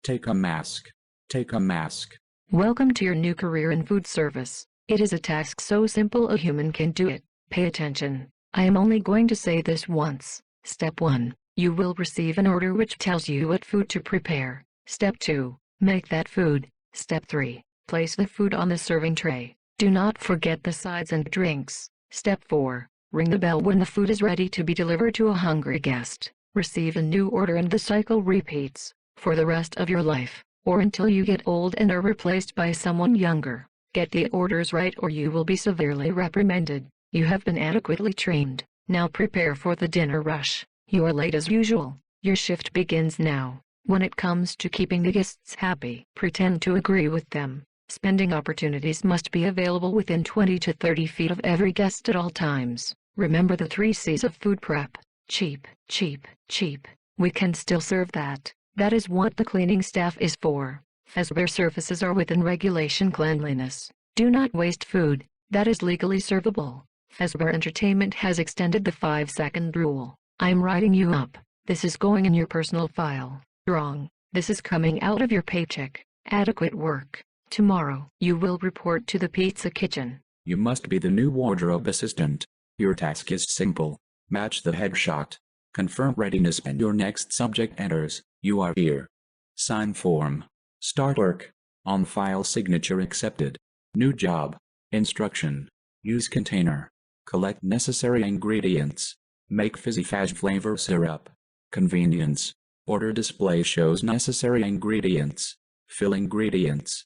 Take a mask. Take a mask. Welcome to your new career in food service. It is a task so simple a human can do it. Pay attention. I am only going to say this once. Step 1. You will receive an order which tells you what food to prepare. Step 2. Make that food. Step 3. Place the food on the serving tray. Do not forget the sides and drinks. Step 4. Ring the bell when the food is ready to be delivered to a hungry guest. Receive a new order and the cycle repeats for the rest of your life, or until you get old and are replaced by someone younger. Get the orders right or you will be severely reprimanded. You have been adequately trained. Now prepare for the dinner rush. You are late as usual. Your shift begins now. When it comes to keeping the guests happy, pretend to agree with them. Spending opportunities must be available within 20 to 30 feet of every guest at all times. Remember the 3 C's of food prep. Cheap, cheap, cheap. We can still serve that. That is what the cleaning staff is for. Fazbear surfaces are within regulation cleanliness. Do not waste food that is legally servable. Fazbear Entertainment has extended the 5-second rule. I'm writing you up. This is going in your personal file. Wrong. This is coming out of your paycheck. Adequate work. Tomorrow, you will report to the pizza kitchen. You must be the new wardrobe assistant. Your task is simple. Match the headshot. Confirm readiness and your next subject enters. You are here. Sign form. Start work. On file signature accepted. New job. Instruction. Use container. Collect necessary ingredients. Make fizzy faz flavor syrup. Convenience. Order display shows necessary ingredients. Fill ingredients.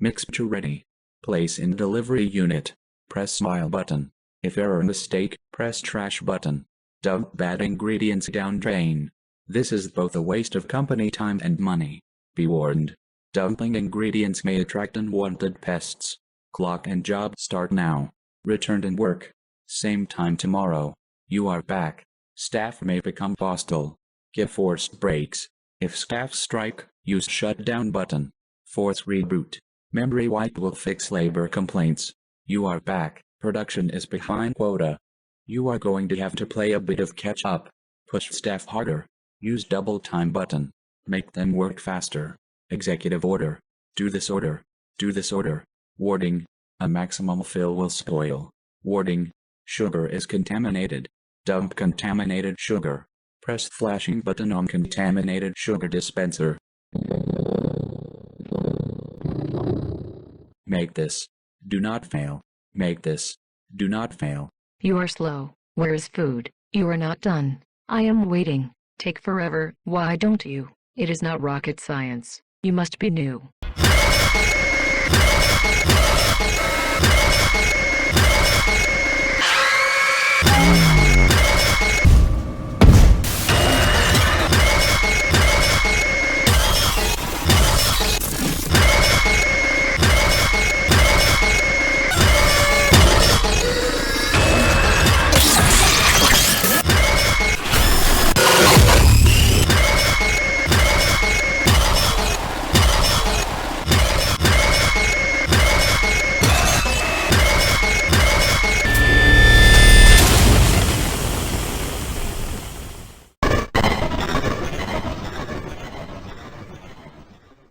Mixture ready. Place in delivery unit. Press smile button. If error mistake, press trash button. Dump bad ingredients down drain. This is both a waste of company time and money. Be warned. Dumping ingredients may attract unwanted pests. Clock and job start now. Return to work. Same time tomorrow. You are back. Staff may become hostile. Give forced breaks. If staff strike, use shutdown button. Force reboot. Memory wipe will fix labor complaints. You are back. Production is behind quota. You are going to have to play a bit of catch up. Push staff harder. Use double time button. Make them work faster. Executive order. Do this order. Do this order. Warning. A maximum fill will spoil. Warning. Sugar is contaminated. Dump contaminated sugar. Press flashing button on contaminated sugar dispenser. Make this. Do not fail. Make this. Do not fail. You are slow. Where is food? You are not done. I am waiting. Take forever. Why don't you? It is not rocket science. You must be new.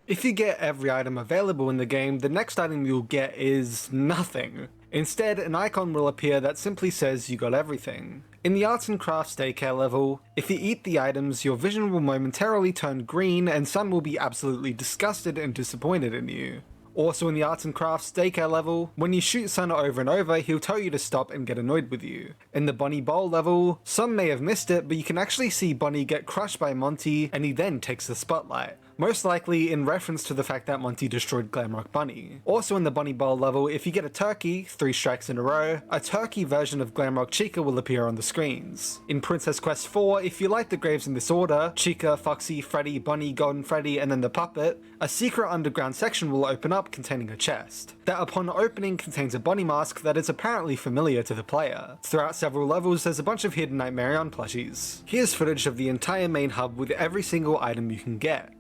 If you get every item available in the game, the next item you'll get is nothing. Instead, an icon will appear that simply says you got everything. In the arts and crafts daycare level, if you eat the items, your vision will momentarily turn green and Sun will be absolutely disgusted and disappointed in you. Also in the arts and crafts daycare level, when you shoot Sun over and over, he'll tell you to stop and get annoyed with you. In the Bunny Bowl level, some may have missed it, but you can actually see Bunny get crushed by Monty and he then takes the spotlight. Most likely in reference to the fact that Monty destroyed Glamrock Bunny. Also in the Bunny Bowl level, if you get a turkey, 3 strikes in a row, a turkey version of Glamrock Chica will appear on the screens. In Princess Quest 4, if you light the graves in this order, Chica, Foxy, Freddy, Bunny, Golden Freddy, and then the puppet, a secret underground section will open up containing a chest, that upon opening contains a bunny mask that is apparently familiar to the player. Throughout several levels, there's a bunch of hidden Nightmarion plushies. Here's footage of the entire main hub with every single item you can get.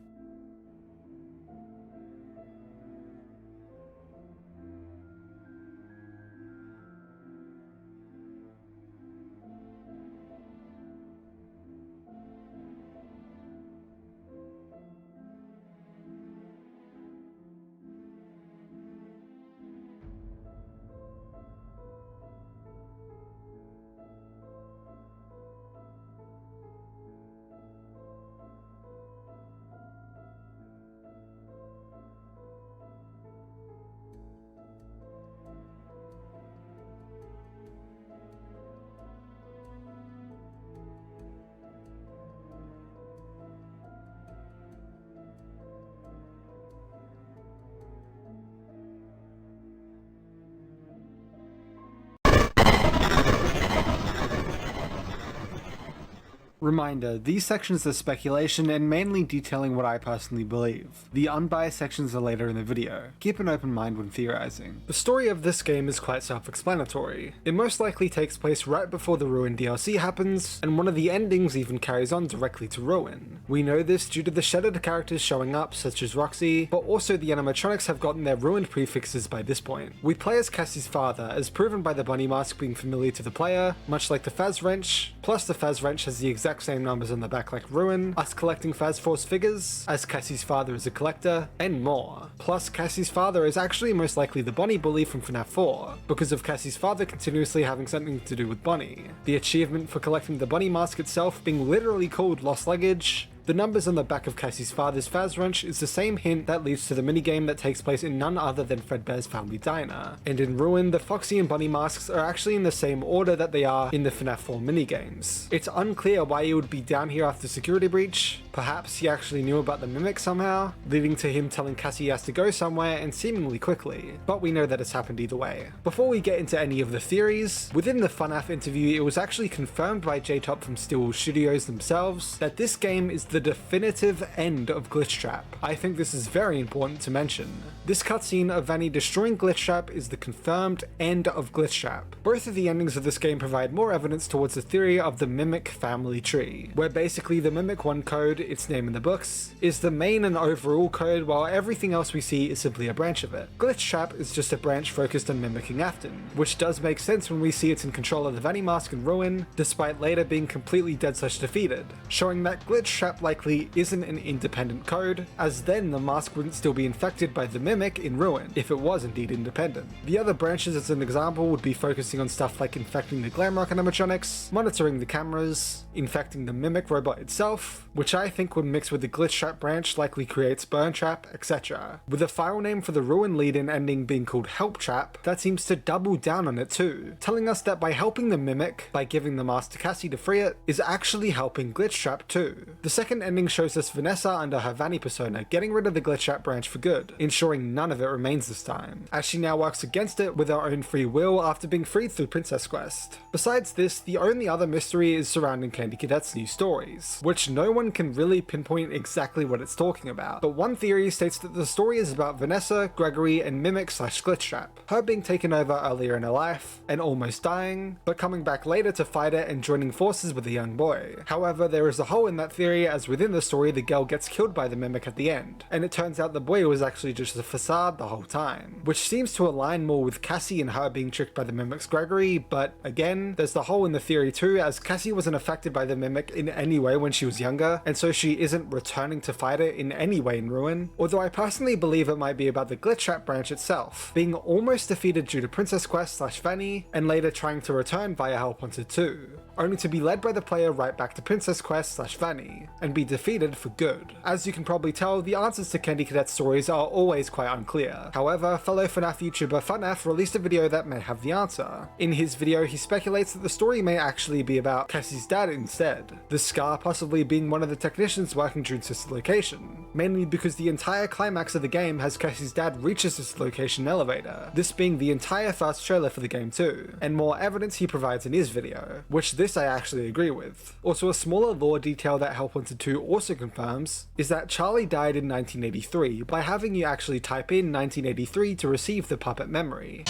Reminder, these sections are speculation and mainly detailing what I personally believe. The unbiased sections are later in the video. Keep an open mind when theorizing. The story of this game is quite self-explanatory. It most likely takes place right before the Ruin DLC happens, and one of the endings even carries on directly to Ruin. We know this due to the shadowed characters showing up, such as Roxy, but also the animatronics have gotten their ruined prefixes by this point. We play as Cassie's father, as proven by the bunny mask being familiar to the player, much like the Faz Wrench, plus the Faz Wrench has the exact same numbers on the back like Ruin, us collecting Faz Force figures, as Cassie's father is a collector, and more. Plus, Cassie's father is actually most likely the Bunny Bully from FNAF 4, because of Cassie's father continuously having something to do with Bunny. The achievement for collecting the bunny mask itself being literally called Lost Luggage. The numbers on the back of Cassie's father's Faz Wrench is the same hint that leads to the minigame that takes place in none other than Fredbear's Family Diner. And in Ruin, the Foxy and Bunny masks are actually in the same order that they are in the FNAF 4 minigames. It's unclear why he would be down here after security breach. Perhaps he actually knew about the Mimic somehow, leading to him telling Cassie he has to go somewhere and seemingly quickly. But we know that it's happened either way. Before we get into any of the theories, within the FNAF interview it was actually confirmed by J-Top from Stillwell Studios themselves that this game is the definitive end of Glitchtrap. I think this is very important to mention. This cutscene of Vanny destroying Glitchtrap is the confirmed end of Glitchtrap. Both of the endings of this game provide more evidence towards the theory of the Mimic family tree, where basically the Mimic 1 code, its name in the books, is the main and overall code, while everything else we see is simply a branch of it. Glitchtrap is just a branch focused on mimicking Afton, which does make sense when we see it's in control of the Vanny mask in Ruin, despite later being completely dead/defeated, showing that Glitchtrap likely isn't an independent code, as then the mask wouldn't still be infected by the Mimic in Ruin, if it was indeed independent. The other branches as an example would be focusing on stuff like infecting the Glamrock animatronics, monitoring the cameras, infecting the Mimic robot itself, which I think would mix with the Glitchtrap branch likely creates Burntrap, etc. With a file name for the Ruin lead-in ending being called Helptrap, that seems to double down on it too, telling us that by helping the Mimic, by giving the mask to Cassie to free it, is actually helping Glitchtrap too. The second ending shows us Vanessa under her Vanny persona getting rid of the Glitchtrap branch for good, ensuring none of it remains this time, as she now works against it with her own free will after being freed through Princess Quest. Besides this, the only other mystery is surrounding Candy Cadet's new stories, which no one can really pinpoint exactly what it's talking about, but one theory states that the story is about Vanessa, Gregory, and Mimic/Glitchtrap, her being taken over earlier in her life, and almost dying, but coming back later to fight it and joining forces with a young boy. However, there is a hole in that theory, as within the story the girl gets killed by the Mimic at the end, and it turns out the boy was actually just a facade the whole time, which seems to align more with Cassie and her being tricked by the Mimic's Gregory, but again, there's the hole in the theory too, as Cassie wasn't affected by the Mimic in any way when she was younger, and so she isn't returning to fight it in any way in Ruin, although I personally believe it might be about the Glitchtrap branch itself, being almost defeated due to Princess Quest/Vanny, and later trying to return via Help Wanted 2, only to be led by the player right back to Princess Quest/Vanny, and be defeated for good. As you can probably tell, the answers to Candy Cadet's stories are always quite unclear. However, fellow FNAF YouTuber FUNF released a video that may have the answer. In his video, he speculates that the story may actually be about Cassie's dad instead, the Scar possibly being one of the technicians working during Sister Location, mainly because the entire climax of the game has Cassie's dad reach a Sister Location elevator, this being the entire first trailer for the game too, and more evidence he provides in his video, which this I actually agree with. Also, a smaller lore detail that Help Wanted 2 also confirms is that Charlie died in 1983 by having you actually type in 1983 to receive the puppet memory.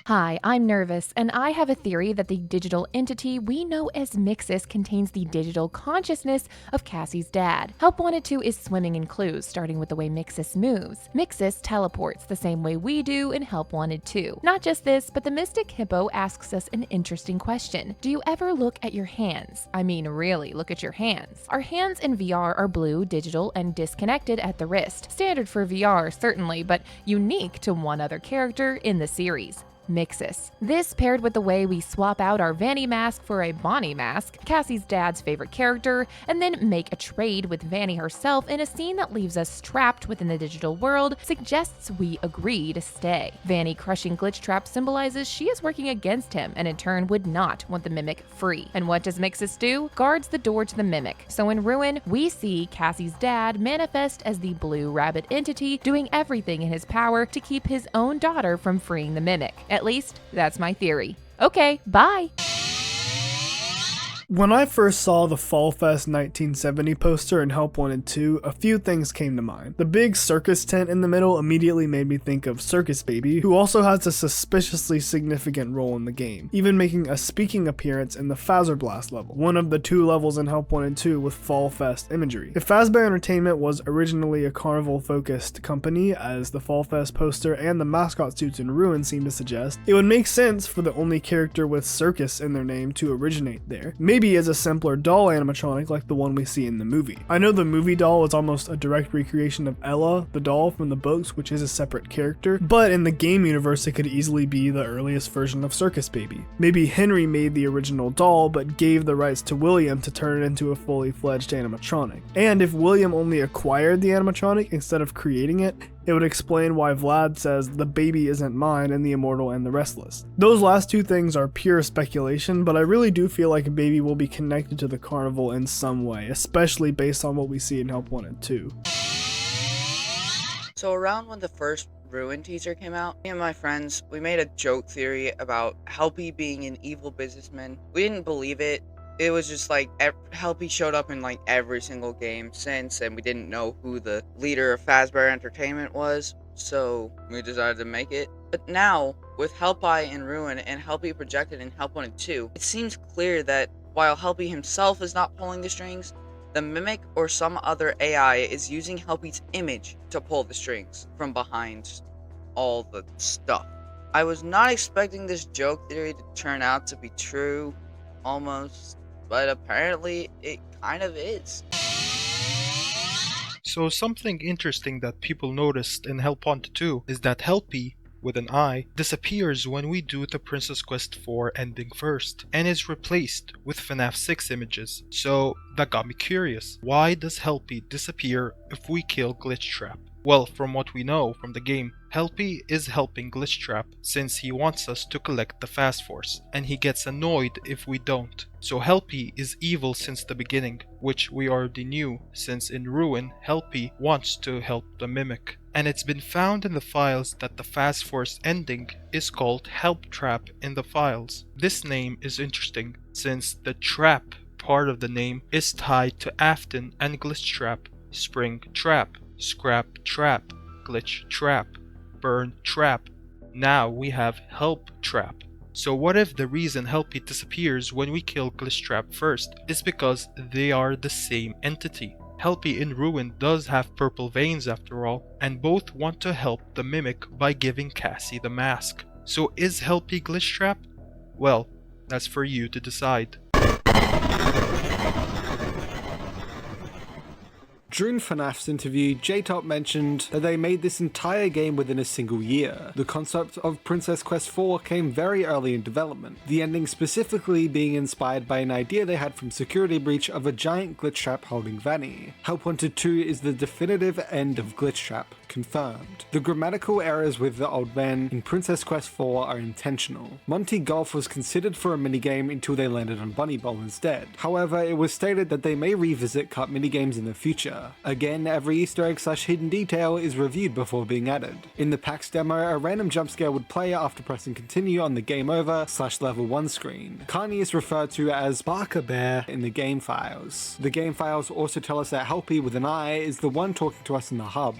Hi, I'm Nervous, and I have a theory that the digital entity we know as Mixus contains the digital consciousness of Cassie's dad. Help Wanted 2 is swimming in clues, starting with the way Mixus moves. Mixus teleports the same way we do in Help Wanted 2. Not just this, but the Mystic Hippo asks us an interesting question. Do you ever look at your hands? I mean, really look at your hands. Our hands in VR are blue, digital, and disconnected at the wrist. Standard for VR, certainly, but unique to one other character in the series. Mixus. This paired with the way we swap out our Vanny mask for a Bonnie mask, Cassie's dad's favorite character, and then make a trade with Vanny herself in a scene that leaves us trapped within the digital world, suggests we agree to stay. Vanny crushing Glitchtrap symbolizes she is working against him and in turn would not want the Mimic free. And what does Mixus do? Guards the door to the Mimic. So in Ruin, we see Cassie's dad manifest as the blue rabbit entity, doing everything in his power to keep his own daughter from freeing the Mimic. At least, that's my theory. Okay, bye! When I first saw the Fall Fest 1970 poster in Help Wanted 2, a few things came to mind. The big circus tent in the middle immediately made me think of Circus Baby, who also has a suspiciously significant role in the game, even making a speaking appearance in the Fazbear Blast level, one of the 2 levels in Help Wanted 2 with Fall Fest imagery. If Fazbear Entertainment was originally a carnival-focused company, as the Fall Fest poster and the mascot suits in Ruin seem to suggest, it would make sense for the only character with circus in their name to originate there. Maybe as a simpler doll animatronic like the one we see in the movie. I know the movie doll is almost a direct recreation of Ella, the doll from the books, which is a separate character, but in the game universe it could easily be the earliest version of Circus Baby. Maybe Henry made the original doll but gave the rights to William to turn it into a fully fledged animatronic. And if William only acquired the animatronic instead of creating it, it would explain why Vlad says the baby isn't mine in The Immortal and the Restless. Those last 2 things are pure speculation, but I really do feel like Baby will be connected to the carnival in some way, especially based on what we see in Help Wanted 2. So around when the first Ruin teaser came out, me and my friends, we made a joke theory about Helpy being an evil businessman. We didn't believe it. it was just like Helpy showed up in like every single game since, and we didn't know who the leader of Fazbear Entertainment was, so we decided to make it. But now, with Helpy in Ruin and Helpy projected in Help 1 and 2, it seems clear that while Helpy himself is not pulling the strings, the Mimic or some other AI is using Helpy's image to pull the strings from behind all the stuff. I was not expecting this joke theory to turn out to be true, almost, but apparently it kind of is. So something interesting that people noticed in Help 1 to 2 is that Helpy, with an I, disappears when we do the Princess Quest 4 ending first, and is replaced with FNAF 6 images. So that got me curious. Why does Helpy disappear if we kill Glitchtrap? Well, from what we know from the game, Helpy is helping Glitchtrap since he wants us to collect the Fast Force, and he gets annoyed if we don't. So Helpy is evil since the beginning, which we already knew since in Ruin, Helpy wants to help the Mimic. And it's been found in the files that the Fast Force ending is called Help Trap in the files. This name is interesting since the trap part of the name is tied to Afton and Glitchtrap. Spring Trap, Scrap Trap, Glitch Trap, Burn Trap. Now we have Help Trap. So what if the reason Helpy disappears when we kill Glitchtrap first is because they are the same entity? Helpy in Ruin does have purple veins after all, and both want to help the Mimic by giving Cassie the mask. So is Helpy Glitchtrap? Well, that's for you to decide. During FNAF's interview, J-Top mentioned that they made this entire game within a single year. The concept of Princess Quest 4 came very early in development, the ending specifically being inspired by an idea they had from Security Breach of a giant Glitchtrap holding Vanny. Help 1 to 2 is the definitive end of Glitchtrap, confirmed. The grammatical errors with the old man in Princess Quest 4 are intentional. Monty Golf was considered for a minigame until they landed on Bunny Bowl instead. However, it was stated that they may revisit cut minigames in the future. Again, every Easter egg / hidden detail is reviewed before being added. In the PAX demo, a random jump scare would play after pressing continue on the Game Over / Level 1 screen. Carney is referred to as Barker Bear in the game files. The game files also tell us that Helpy with an I is the one talking to us in the hub.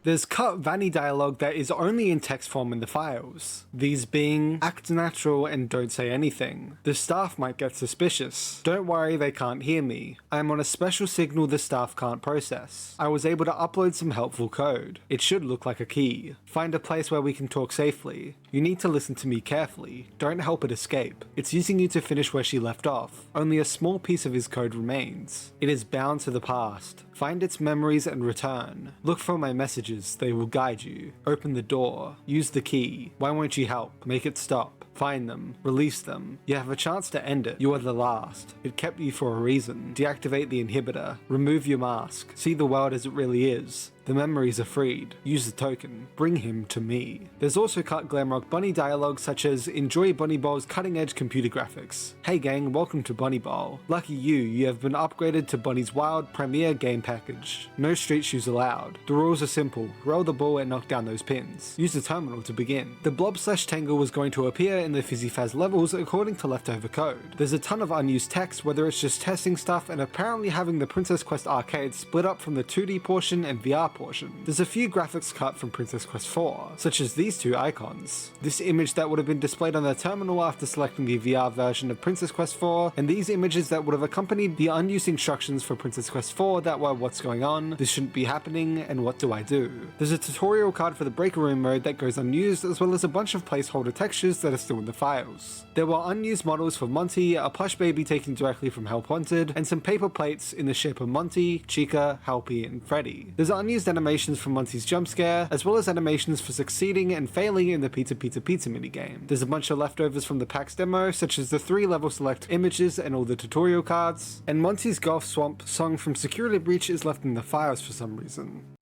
There's cut Vanny dialogue that is only in text form in the files. These being, act natural and don't say anything. The staff might get suspicious. Don't worry, they can't hear me. I'm on a special signal the staff can't process. I was able to upload some helpful code. It should look like a key. Find a place where we can talk safely. You need to listen to me carefully. Don't help it escape. It's using you to finish where she left off. Only a small piece of his code remains. It is bound to the past. Find its memories and return. Look for my messages, they will guide you. Open the door. Use the key. Why won't you help? Make it stop. Find them. Release them. You have a chance to end it. You are the last. It kept you for a reason. Deactivate the inhibitor. Remove your mask. See the world as it really is. The memories are freed. Use the token. Bring him to me. There's also cut Glamrock Bunny dialogue such as, enjoy Bunny Bowl's cutting edge computer graphics. Hey gang, welcome to Bunny Bowl. Lucky you have been upgraded to Bunny's wild premier game package. No street shoes allowed. The rules are simple. Roll the ball and knock down those pins. Use the terminal to begin. The blob/tangle was going to appear in the Fizzy Faz levels according to leftover code. There's a ton of unused text, whether it's just testing stuff and apparently having the Princess Quest arcade split up from the 2D portion and VR portion. There's a few graphics cut from Princess Quest 4, such as these two icons. This image that would have been displayed on the terminal after selecting the VR version of Princess Quest 4, and these images that would have accompanied the unused instructions for Princess Quest 4 that were what's going on, this shouldn't be happening, and what do I do? There's a tutorial card for the breaker room mode that goes unused, as well as a bunch of placeholder textures that are still in the files. There were unused models for Monty, a plush baby taken directly from Help Wanted, and some paper plates in the shape of Monty, Chica, Helpy, and Freddy. There's unused animations from Monty's jump scare, as well as animations for succeeding and failing in the Pizza Pizza Pizza minigame. There's a bunch of leftovers from the PAX demo, such as the 3 level select images and all the tutorial cards, and Monty's Golf Swamp song from Security Breach is left in the files for some reason.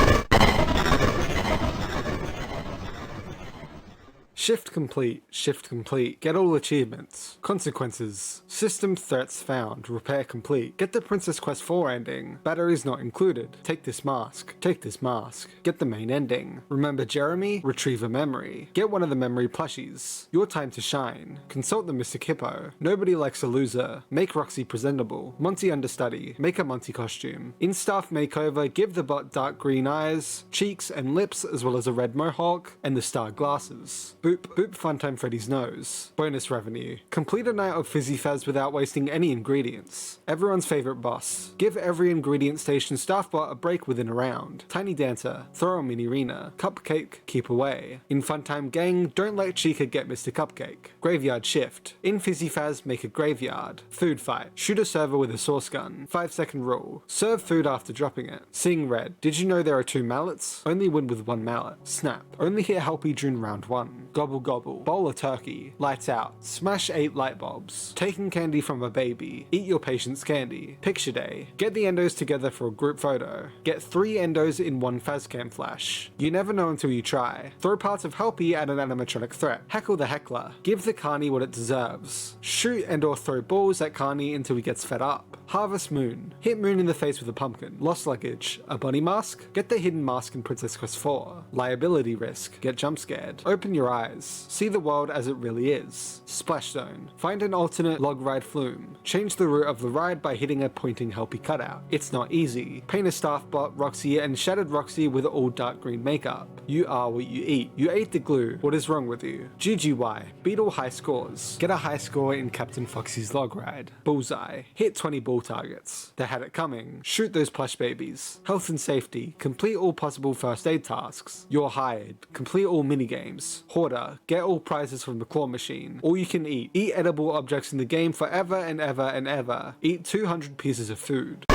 Shift complete, shift complete, get all achievements. Consequences. System threats found, repair complete. Get the Princess Quest 4 ending. Batteries not included. Take this mask. Take this mask. Get the main ending. Remember Jeremy? Retrieve a memory. Get one of the memory plushies. Your time to shine. Consult the Mystic Hippo. Nobody likes a loser. Make Roxy presentable. Monty understudy. Make a Monty costume. In-staff makeover, give the bot dark green eyes, cheeks and lips, as well as a red mohawk, and the star glasses. Boop Boop Funtime Freddy's nose. Bonus revenue. Complete a night of Fizzy Faz without wasting any ingredients. Everyone's favorite boss. Give every ingredient station staff bot a break within a round. Tiny Dancer. Throw a mini arena. Cupcake. Keep away. In Funtime Gang, don't let Chica get Mr. Cupcake. Graveyard Shift. In Fizzy Faz, make a graveyard. Food fight. Shoot a server with a source gun. 5-second rule. Serve food after dropping it. Seeing red. Did you know there are 2 mallets? Only win with 1 mallet. Snap. Only hit Helpy during round 1. Gobble gobble. Bowl a turkey. Lights out. Smash 8 light bulbs. Taking candy from a baby. Eat your patient's candy. Picture day. Get the endos together for a group photo. Get 3 endos in 1 Fazcam flash. You never know until you try. Throw parts of Helpy at an animatronic threat. Heckle the heckler. Give the carny what it deserves. Shoot and or throw balls at carny until he gets fed up. Harvest Moon. Hit Moon in the face with a pumpkin. Lost luggage. A bunny mask? Get the hidden mask in Princess Quest 4. Liability risk. Get jump scared. Open your eyes. See the world as it really is. Splash Zone. Find an alternate log ride flume. Change the route of the ride by hitting a pointing Helpy cutout. It's not easy. Paint a staff bot, Roxy, and Shattered Roxy with all dark green makeup. You are what you eat. You ate the glue. What is wrong with you? GGY. Beat all high scores. Get a high score in Captain Foxy's log ride. Bullseye. Hit 20 ball targets. They had it coming. Shoot those plush babies. Health and safety. Complete all possible first aid tasks. You're hired. Complete all minigames. Hoarder. Get all prizes from the claw machine. All you can eat. Eat edible objects in the game forever and ever and ever. Eat 200 pieces of food.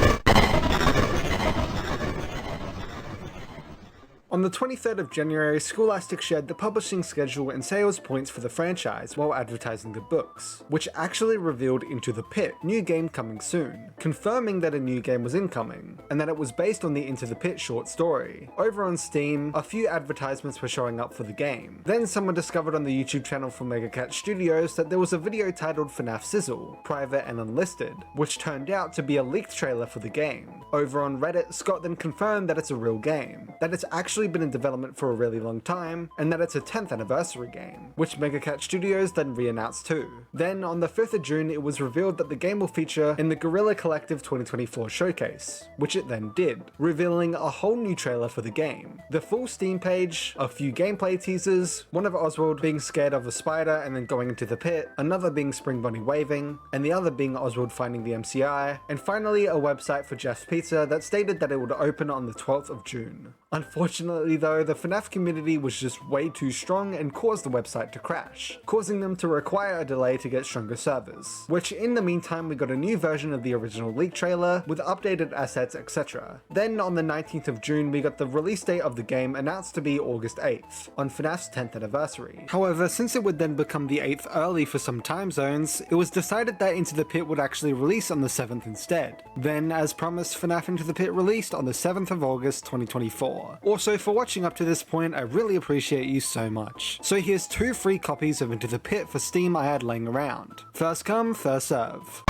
On the 23rd of January, Scholastic shared the publishing schedule and sales points for the franchise while advertising the books, which actually revealed Into the Pit, new game coming soon, confirming that a new game was incoming, and that it was based on the Into the Pit short story. Over on Steam, a few advertisements were showing up for the game. Then someone discovered on the YouTube channel for Megacat Studios that there was a video titled FNAF Sizzle, Private and Unlisted, which turned out to be a leaked trailer for the game. Over on Reddit, Scott then confirmed that it's a real game, that it's actually been in development for a really long time, and that it's a 10th anniversary game, which Megacat Studios then re-announced too. Then on the 5th of June it was revealed that the game will feature in the Guerrilla Collective 2024 showcase, which it then did, revealing a whole new trailer for the game. The full Steam page, a few gameplay teasers, one of Oswald being scared of a spider and then going into the pit, another being Spring Bunny waving, and the other being Oswald finding the MCI, and finally a website for Jeff's Pizza that stated that it would open on the 12th of June. Unfortunately though, the FNAF community was just way too strong and caused the website to crash, causing them to require a delay to get stronger servers, which in the meantime we got a new version of the original leak trailer with updated assets, etc. Then on the 19th of June we got the release date of the game announced to be August 8th, on FNAF's 10th anniversary. However, since it would then become the 8th early for some time zones, it was decided that Into the Pit would actually release on the 7th instead. Then, as promised, FNAF Into the Pit released on the 7th of August 2024. Also, for watching up to this point, I really appreciate you so much. So here's 2 free copies of Into the Pit for Steam I had laying around. First come, first serve.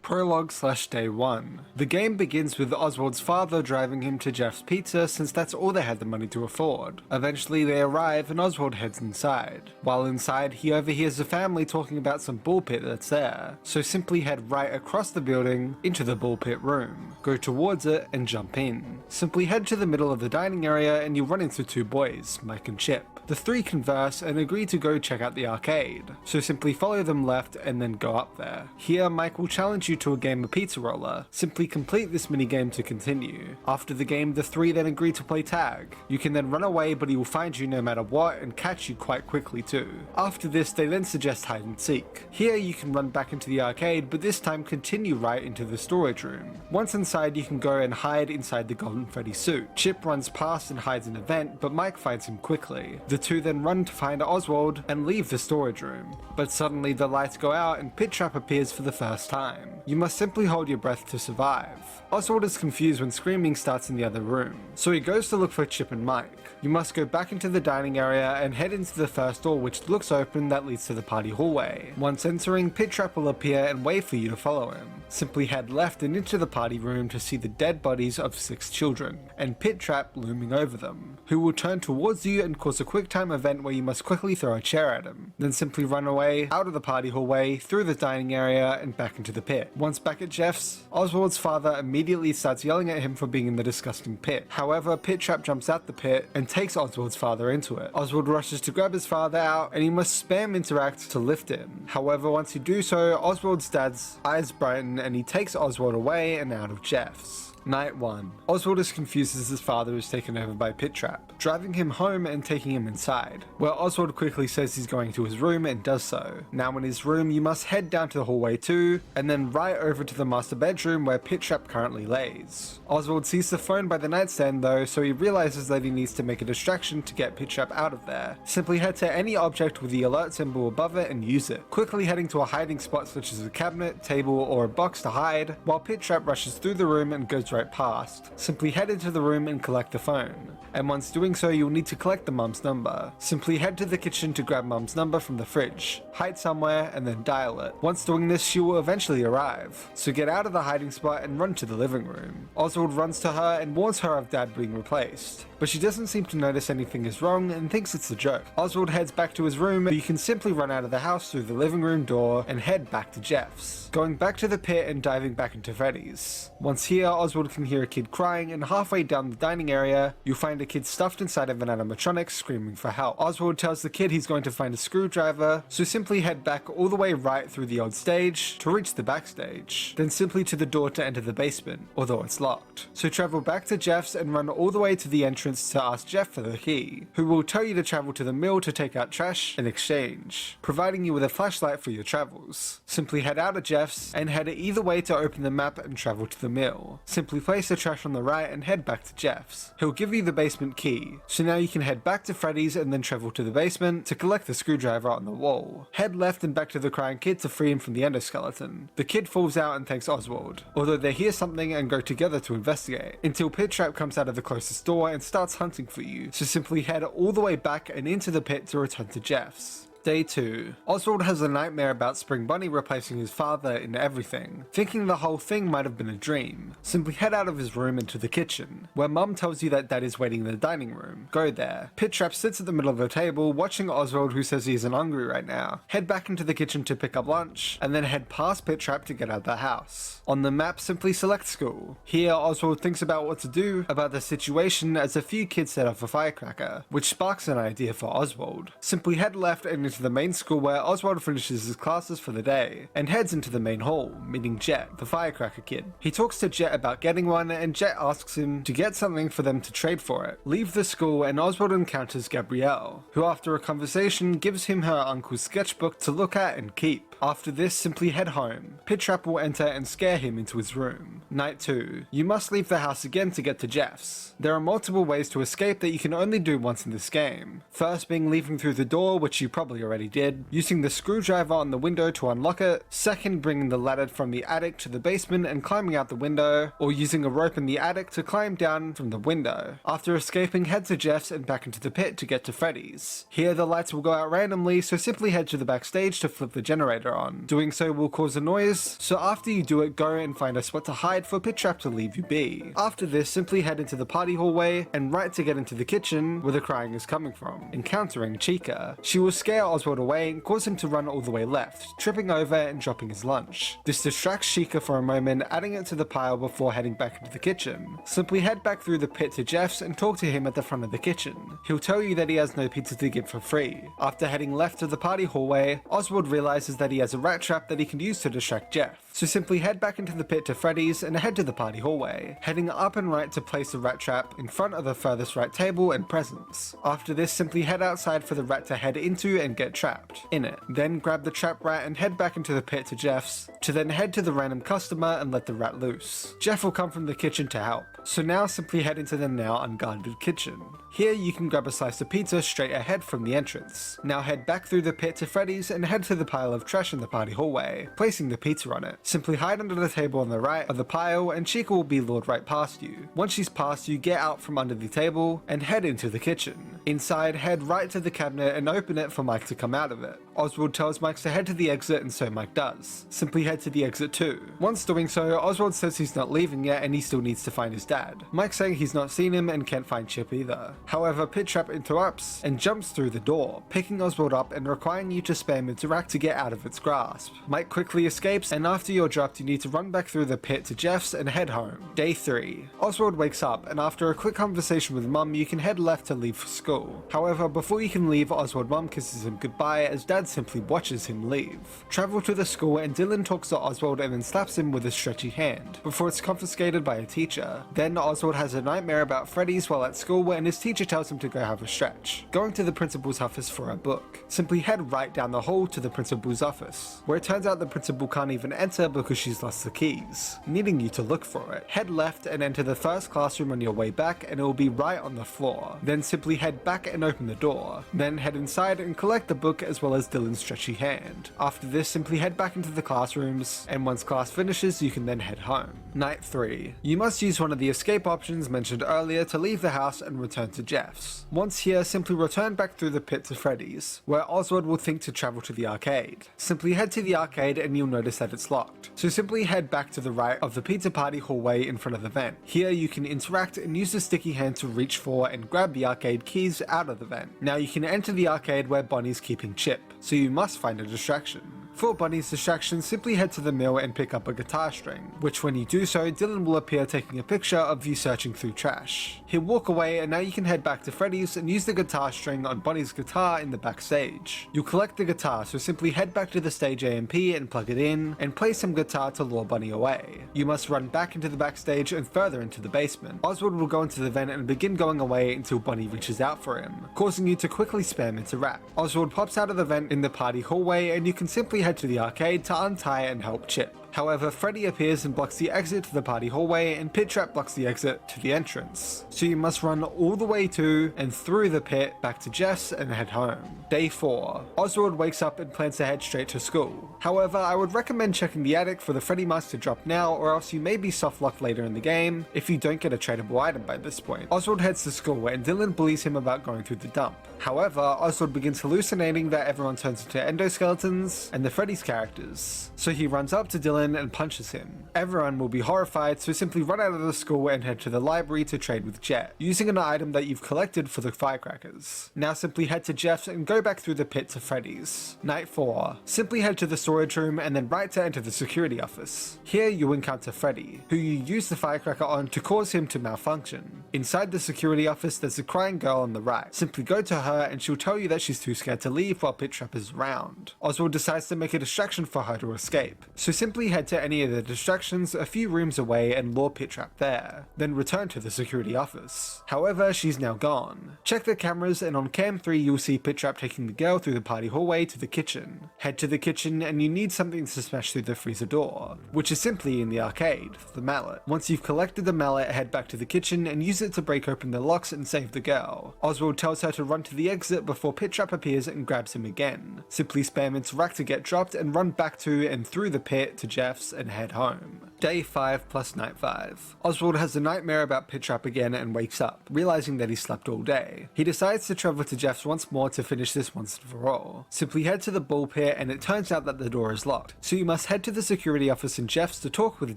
Prologue/Day 1. The game begins with Oswald's father driving him to Jeff's Pizza since that's all they had the money to afford. Eventually they arrive and Oswald heads inside. While inside, he overhears the family talking about some bull pit that's there, so simply head right across the building into the bull pit room. Go towards it and jump in. Simply head to the middle of the dining area and you run into 2 boys, Mike and Chip. The 3 converse and agree to go check out the arcade, so simply follow them left and then go up there. Here, Mike will challenge you to a game of Pizza Roller. Simply complete this minigame to continue. After the game, the 3 then agree to play tag. You can then run away, but he will find you no matter what and catch you quite quickly too. After this, they then suggest hide and seek. Here you can run back into the arcade, but this time continue right into the storage room. Once inside, you can go and hide inside the Golden Freddy suit. Chip runs past and hides an event, but Mike finds him quickly. The 2 then run to find Oswald and leave the storage room. But suddenly the lights go out and Pit Trap appears for the first time. You must simply hold your breath to survive. Oswald is confused when screaming starts in the other room, so he goes to look for Chip and Mike. You must go back into the dining area and head into the first door which looks open that leads to the party hallway. Once entering, Pit Trap will appear and wait for you to follow him. Simply head left and into the party room to see the dead bodies of 6 children, and Pit Trap looming over them, who will turn towards you and cause a quick time event where you must quickly throw a chair at him. Then simply run away, out of the party hallway, through the dining area, and back into the pit. Once back at Jeff's, Oswald's father immediately starts yelling at him for being in the disgusting pit. However, Pit Trap jumps out the pit and takes Oswald's father into it. Oswald rushes to grab his father out and he must spam interact to lift him. However, once you do so, Oswald's dad's eyes brighten and he takes Oswald away and out of Jeff's. Night 1. Oswald is confused as his father is taken over by Pit Trap, driving him home and taking him inside, where Oswald quickly says he's going to his room and does so. Now in his room, you must head down to the hallway too, and then right over to the master bedroom where Pit Trap currently lays. Oswald sees the phone by the nightstand though, so he realizes that he needs to make a distraction to get Pit Trap out of there. Simply head to any object with the alert symbol above it and use it, quickly heading to a hiding spot such as a cabinet, table, or a box to hide, while Pit Trap rushes through the room and goes right past. Simply head into the room and collect the phone. And once doing so, you'll need to collect the mum's number. Simply head to the kitchen to grab mum's number from the fridge, hide somewhere, and then dial it. Once doing this, she will eventually arrive. So get out of the hiding spot and run to the living room. Oswald runs to her and warns her of Dad being replaced, but she doesn't seem to notice anything is wrong and thinks it's a joke. Oswald heads back to his room, but you can simply run out of the house through the living room door and head back to Jeff's, going back to the pit and diving back into Freddy's. Once here, Oswald can hear a kid crying, and halfway down the dining area, you'll find a kid stuffed inside of an animatronic screaming for help. Oswald tells the kid he's going to find a screwdriver, so simply head back all the way right through the old stage to reach the backstage, then simply to the door to enter the basement, although it's locked. So travel back to Jeff's and run all the way to the entrance to ask Jeff for the key, who will tell you to travel to the mill to take out trash in exchange, providing you with a flashlight for your travels. Simply head out of Jeff's and head either way to open the map and travel to the mill. Simply place the trash on the right and head back to Jeff's. He'll give you the basement key, so now you can head back to Freddy's and then travel to the basement to collect the screwdriver on the wall. Head left and back to the crying kid to free him from the endoskeleton. The kid falls out and thanks Oswald, although they hear something and go together to investigate, until Pit Trap comes out of the closest door and starts hunting for you, so simply head all the way back and into the pit to return to Jeff's. Day 2. Oswald has a nightmare about Spring Bunny replacing his father in everything, thinking the whole thing might have been a dream. Simply head out of his room into the kitchen, where Mum tells you that Dad is waiting in the dining room. Go there. Pit Trap sits at the middle of the table, watching Oswald, who says he isn't hungry right now. Head back into the kitchen to pick up lunch, and then head past Pit Trap to get out of the house. On the map, simply select school. Here, Oswald thinks about what to do about the situation as a few kids set off a firecracker, which sparks an idea for Oswald. Simply head left and to the main school where Oswald finishes his classes for the day and heads into the main hall, meeting Jet, the firecracker kid. He talks to Jet about getting one, and Jet asks him to get something for them to trade for it. Leave the school and Oswald encounters Gabrielle, who after a conversation gives him her uncle's sketchbook to look at and keep. After this, simply head home. Pittrap will enter and scare him into his room. Night 2. You must leave the house again to get to Jeff's. There are multiple ways to escape that you can only do once in this game. First being leaving through the door, which you probably already did, using the screwdriver on the window to unlock it. Second, bringing the ladder from the attic to the basement and climbing out the window, or using a rope in the attic to climb down from the window. After escaping, head to Jeff's and back into the pit to get to Freddy's. Here the lights will go out randomly, so simply head to the backstage to flip the generator on. Doing so will cause a noise, so after you do it, go and find a spot to hide for Pittrap to leave you be. After this, simply head into the party hallway and right to get into the kitchen where the crying is coming from, encountering Chica. She will scare Oswald away and cause him to run all the way left, tripping over and dropping his lunch. This distracts Chica for a moment, adding it to the pile before heading back into the kitchen. Simply head back through the pit to Jeff's and talk to him at the front of the kitchen. He'll tell you that he has no pizza to give for free. After heading left to the party hallway, Oswald realizes that he has a rat trap that he can use to distract Jeff. So simply head back into the pit to Freddy's and head to the party hallway, heading up and right to place the rat trap in front of the furthest right table and presents. After this, simply head outside for the rat to head into and get trapped in it. Then grab the trap rat and head back into the pit to Jeff's, to then head to the random customer and let the rat loose. Jeff will come from the kitchen to help. So now simply head into the now unguarded kitchen. Here you can grab a slice of pizza straight ahead from the entrance. Now head back through the pit to Freddy's and head to the pile of trash in the party hallway, placing the pizza on it. Simply hide under the table on the right of the pile and Chica will be lured right past you. Once she's past you, get out from under the table and head into the kitchen. Inside, head right to the cabinet and open it for Mike to come out of it. Oswald tells Mike to head to the exit and so Mike does. Simply head to the exit too. Once doing so, Oswald says he's not leaving yet and he still needs to find his dad. Mike saying he's not seen him and can't find Chip either. However, Pittrap interrupts and jumps through the door, picking Oswald up and requiring you to spam interact to get out of its grasp. Mike quickly escapes, and after you're dropped you need to run back through the pit to Jeff's and head home. Day 3. Oswald wakes up, and after a quick conversation with Mum, you can head left to leave for school. However, before you can leave, Oswald Mum kisses him goodbye as Dad simply watches him leave. Travel to the school and Dylan talks to Oswald and then slaps him with a stretchy hand, before it's confiscated by a teacher. Then Oswald has a nightmare about Freddy's while at school and his teacher tells him to go have a stretch. Going to the principal's office for a book. Simply head right down the hall to the principal's office, where it turns out the principal can't even enter because she's lost the keys, needing you to look for it. Head left and enter the first classroom on your way back and it will be right on the floor. Then simply head back and open the door. Then head inside and collect the book as well as Dylan's stretchy hand. After this, simply head back into the classrooms, and once class finishes you can then head home. Night 3. You must use one of the escape options mentioned earlier to leave the house and return to Jeff's. Once here, simply return back through the pit to Freddy's, where Oswald will think to travel to the arcade. Simply head to the arcade and you'll notice that it's locked. So simply head back to the right of the pizza party hallway in front of the vent. Here you can interact and use the sticky hand to reach for and grab the arcade keys out of the vent. Now you can enter the arcade where Bonnie's keeping Chip, so you must find a distraction. For Bonnie's distraction, simply head to the mill and pick up a guitar string, which when you do so, Dylan will appear taking a picture of you searching through trash. He'll walk away and now you can head back to Freddy's and use the guitar string on Bonnie's guitar in the backstage. You'll collect the guitar, so simply head back to the stage AMP and plug it in, and play some guitar to lure Bonnie away. You must run back into the backstage and further into the basement. Oswald will go into the vent and begin going away until Bonnie reaches out for him, causing you to quickly spam interact. Oswald pops out of the vent in the party hallway and you can simply head to the arcade to untie and help Chip. However, Freddy appears and blocks the exit to the party hallway and Pittrap blocks the exit to the entrance. So you must run all the way to and through the pit back to Jeff's and head home. Day 4. Oswald wakes up and plans to head straight to school. However, I would recommend checking the attic for the Freddy mask to drop now, or else you may be soft locked later in the game if you don't get a tradable item by this point. Oswald heads to school and Dylan bullies him about going through the dump. However, Oswald begins hallucinating that everyone turns into endoskeletons and the Freddy's characters. So he runs up to Dylan villain and punches him. Everyone will be horrified, so simply run out of the school and head to the library to trade with Jet, using an item that you've collected for the firecrackers. Now simply head to Jeff's and go back through the pit to Freddy's. Night 4. Simply head to the storage room and then right to enter the security office. Here you encounter Freddy, who you use the firecracker on to cause him to malfunction. Inside the security office there's a crying girl on the right. Simply go to her and she'll tell you that she's too scared to leave while Pit Trap is around. Oswald decides to make a distraction for her to escape, so simply head to any of the distractions a few rooms away and lure Pit Trap there, then return to the security office. However, she's now gone. Check the cameras and on cam 3 you'll see Pit Trap taking the girl through the party hallway to the kitchen. Head to the kitchen and you need something to smash through the freezer door, which is simply in the arcade, the mallet. Once you've collected the mallet, head back to the kitchen and use it to break open the locks and save the girl. Oswald tells her to run to the exit before Pit Trap appears and grabs him again. Simply spam interact to get dropped and run back to and through the pit to Jeff's and head home. Day 5 plus night 5. Oswald has a nightmare about Pit Trap again and wakes up, realizing that he slept all day. He decides to travel to Jeff's once more to finish this once and for all. Simply head to the ball pit and it turns out that the door is locked, so you must head to the security office in Jeff's to talk with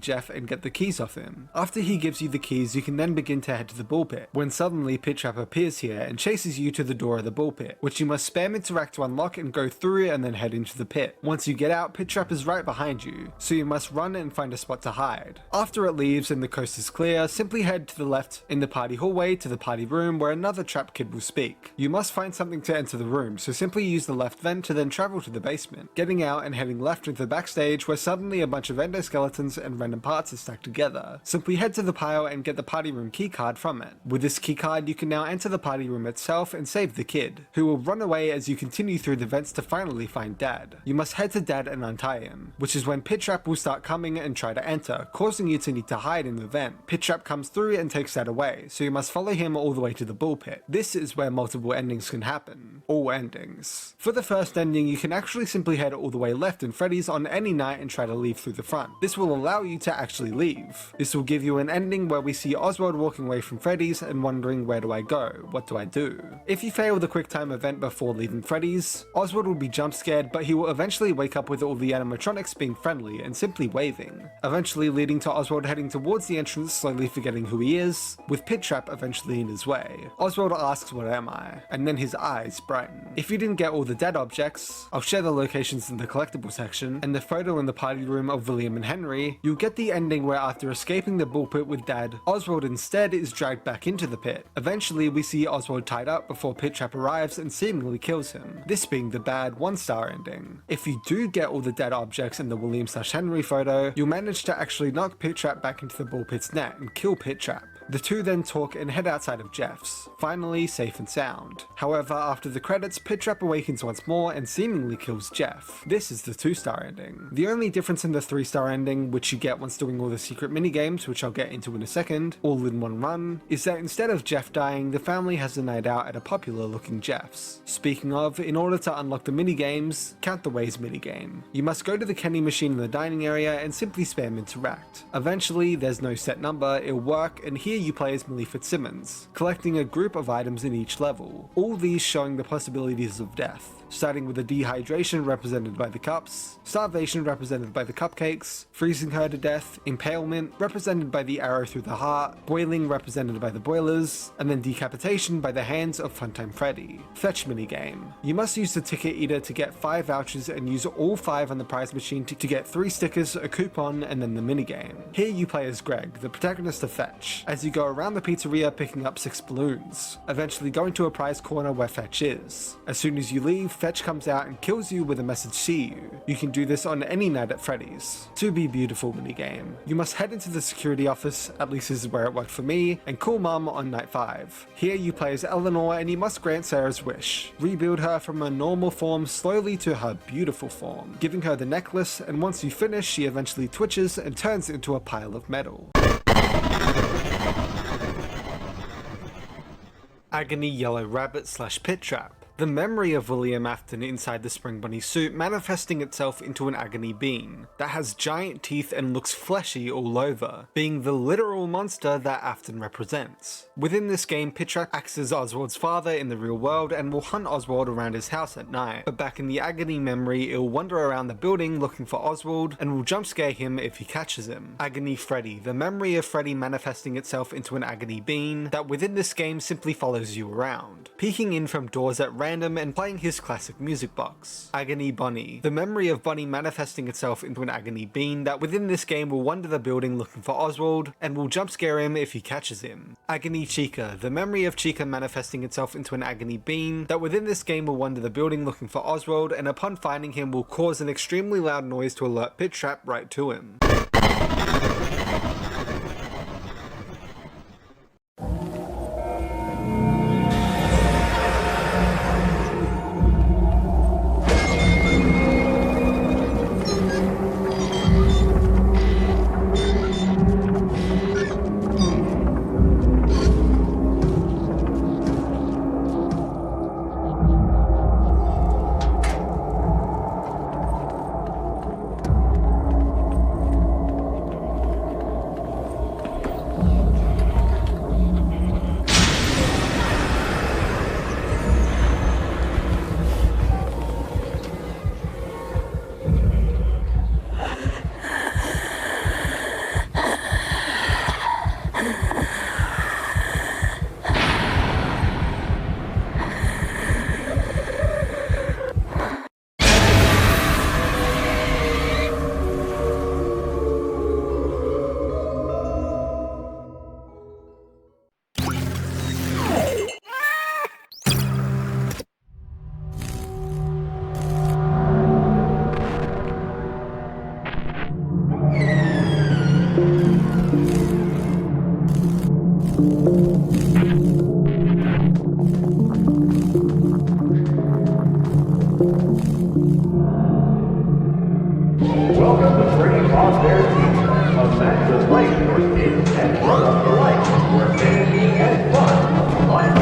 Jeff and get the keys off him. After he gives you the keys, you can then begin to head to the ball pit, when suddenly Pit Trap appears here and chases you to the door of the ball pit, which you must spam interact to unlock and go through and then head into the pit. Once you get out, Pit Trap is right behind you, so you must run and find a spot to hide. After it leaves and the coast is clear, simply head to the left in the party hallway to the party room where another trap kid will speak. You must find something to enter the room, so simply use the left vent to then travel to the basement, getting out and heading left into the backstage where suddenly a bunch of endoskeletons and random parts are stacked together. Simply head to the pile and get the party room keycard from it. With this keycard you can now enter the party room itself and save the kid, who will run away as you continue through the vents to finally find Dad. You must head to Dad and untie him, which is when Pit Trap will start coming and try to enter, causing you to need to hide in the vent. Pit Trap comes through and takes Dad away, so you must follow him all the way to the bull pit. This is where multiple endings can happen. All endings. For the first ending, you can actually simply head all the way left in Freddy's on any night and try to leave through the front. This will allow you to actually leave. This will give you an ending where we see Oswald walking away from Freddy's and wondering, where do I go? What do I do? If you fail the quick time event before leaving Freddy's, Oswald will be jump scared, but he will eventually wake up with all the animatronics being friendly and simply waving, eventually leading to Oswald heading towards the entrance, slowly forgetting who he is, with Pit Trap eventually in his way. Oswald asks, what am I? And then his eyes brighten. If you didn't get all the dead objects, I'll share the locations in the collectible section, and the photo in the party room of William and Henry, you'll get the ending where after escaping the bull pit with Dad, Oswald instead is dragged back into the pit. Eventually we see Oswald tied up before Pit Trap arrives and seemingly kills him, this being the bad 1-star ending. If you do get all the dead objects in the William/Henry photo, you'll manage to actually knock Pit Trap back into the bull pit's net and kill Pit Trap. The two then talk and head outside of Jeff's, finally safe and sound. However, after the credits, Pit Trap awakens once more and seemingly kills Jeff. This is the 2-star ending. The only difference in the 3-star ending, which you get once doing all the secret minigames, which I'll get into in a second, all in one run, is that instead of Jeff dying, the family has a night out at a popular looking Jeff's. Speaking of, in order to unlock the minigames, Count the Ways minigame. You must go to the candy machine in the dining area and simply spam interact. Eventually, there's no set number, it'll work, and here you play as Millie Fitzsimmons, collecting a group of items in each level, all these showing the possibilities of death. Starting with the dehydration represented by the cups, starvation represented by the cupcakes, freezing her to death, impalement represented by the arrow through the heart, boiling represented by the boilers, and then decapitation by the hands of Funtime Freddy. Fetch minigame. You must use the ticket eater to get 5 vouchers and use all 5 on the prize machine to get 3 stickers, a coupon, and then the minigame. Here you play as Greg, the protagonist of Fetch, as you go around the pizzeria picking up 6 balloons, eventually going to a prize corner where Fetch is. As soon as you leave, Fetch comes out and kills you with a message "see you." You can do this on any night at Freddy's. To Be Beautiful minigame. You must head into the security office, at least this is where it worked for me, and call Mum on night 5. Here you play as Eleanor and you must grant Sarah's wish. Rebuild her from her normal form slowly to her beautiful form, giving her the necklace, and once you finish she eventually twitches and turns into a pile of metal. Agony Yellow Rabbit / Pit Trap. The memory of William Afton inside the Spring Bunny suit manifesting itself into an agony bean that has giant teeth and looks fleshy all over, being the literal monster that Afton represents. Within this game, Pitchrak acts as Oswald's father in the real world and will hunt Oswald around his house at night, but back in the agony memory, it'll wander around the building looking for Oswald and will jump scare him if he catches him. Agony Freddy, the memory of Freddy manifesting itself into an agony bean that within this game simply follows you around, peeking in from doors at random and playing his classic music box. Agony Bunny, the memory of Bunny manifesting itself into an agony bean that within this game will wander the building looking for Oswald and will jump scare him if he catches him. Agony Chica, the memory of Chica manifesting itself into an agony bean that within this game will wander the building looking for Oswald and upon finding him will cause an extremely loud noise to alert Pitchtrap right to him. Welcome to Freddy Fazbear Teaser, a matchless place for kids and grown-ups alike, where fantasy and fun collide.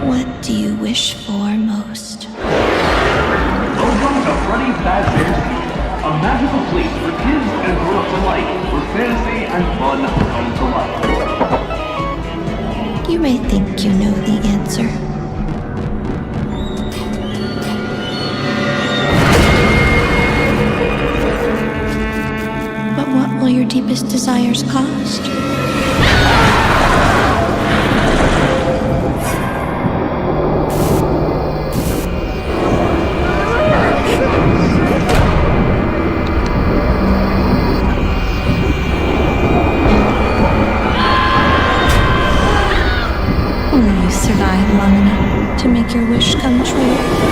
What do you wish for most? Welcome to Freddy Fazbear Teaser, a magical place for kids and grown-ups alike, where fantasy and fun come to life. You may think you know the answer. But what will your deepest desires cost? only you survive long enough to make your wish come true.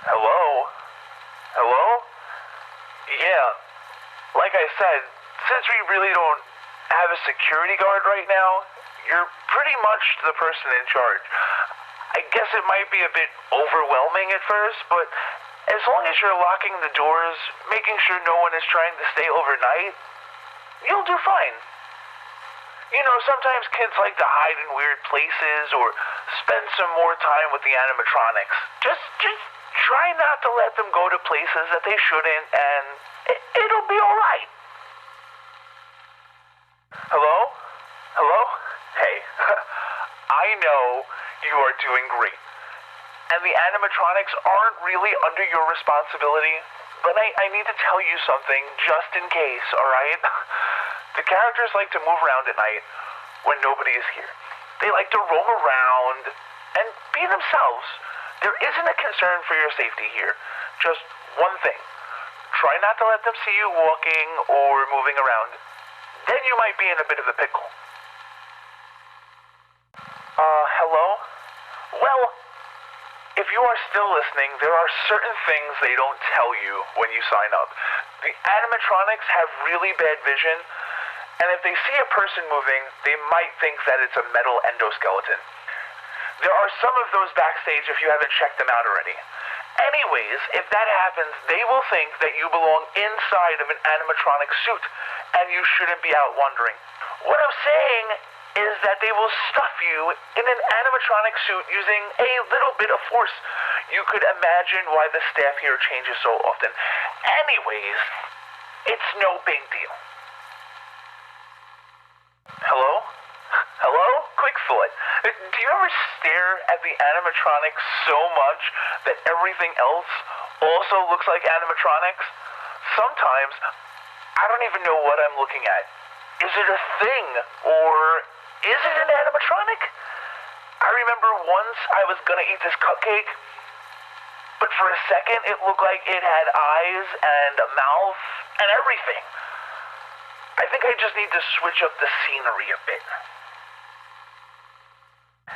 Hello? Hello? Yeah, like I said, since we really don't have a security guard right now, you're pretty much the person in charge. I guess it might be a bit overwhelming at first, but as long as you're locking the doors, making sure no one is trying to stay overnight, you'll do fine. You know, sometimes kids like to hide in weird places or spend some more time with the animatronics. Just try not to let them go to places that they shouldn't, and it'll be alright. Hello? Hello? Hey, I know you are doing great. And the animatronics aren't really under your responsibility, but I need to tell you something just in case, alright? The characters like to move around at night when nobody is here. They like to roam around and be themselves. There isn't a concern for your safety here. Just one thing. Try not to let them see you walking or moving around. Then you might be in a bit of a pickle. Hello? Well, if you are still listening, there are certain things they don't tell you when you sign up. The animatronics have really bad vision, and if they see a person moving, they might think that it's a metal endoskeleton. There are some of those backstage if you haven't checked them out already. Anyways, if that happens, they will think that you belong inside of an animatronic suit, and you shouldn't be out wandering. What I'm saying is that they will stuff you in an animatronic suit using a little bit of force. You could imagine why the staff here changes so often. Anyways, it's no big deal. Hello? Hello? Quick thought. Do you ever stare at the animatronics so much that everything else also looks like animatronics? Sometimes, I don't even know what I'm looking at. Is it a thing, or is it an animatronic? I remember once I was gonna eat this cupcake, but for a second it looked like it had eyes and a mouth and everything. I think I just need to switch up the scenery a bit.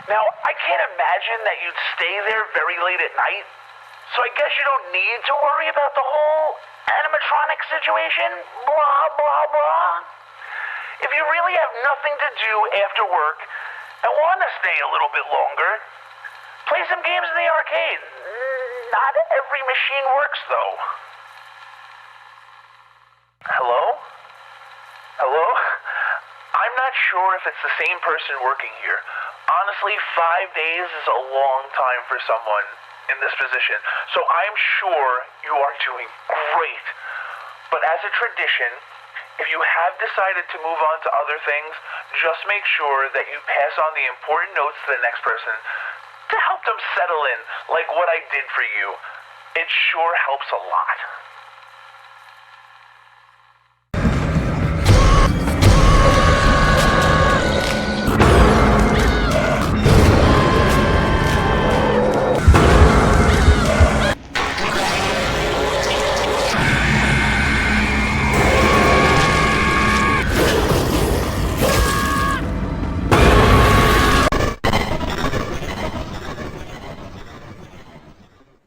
Now, I can't imagine that you'd stay there very late at night, so I guess you don't need to worry about the whole animatronic situation, blah, blah, blah. If you really have nothing to do after work and want to stay a little bit longer, play some games in the arcade. Not every machine works, though. Hello? Hello? I'm not sure if it's the same person working here. Honestly, 5 days is a long time for someone in this position, so I'm sure you are doing great. But as a tradition, if you have decided to move on to other things, just make sure that you pass on the important notes to the next person to help them settle in, like what I did for you. It sure helps a lot.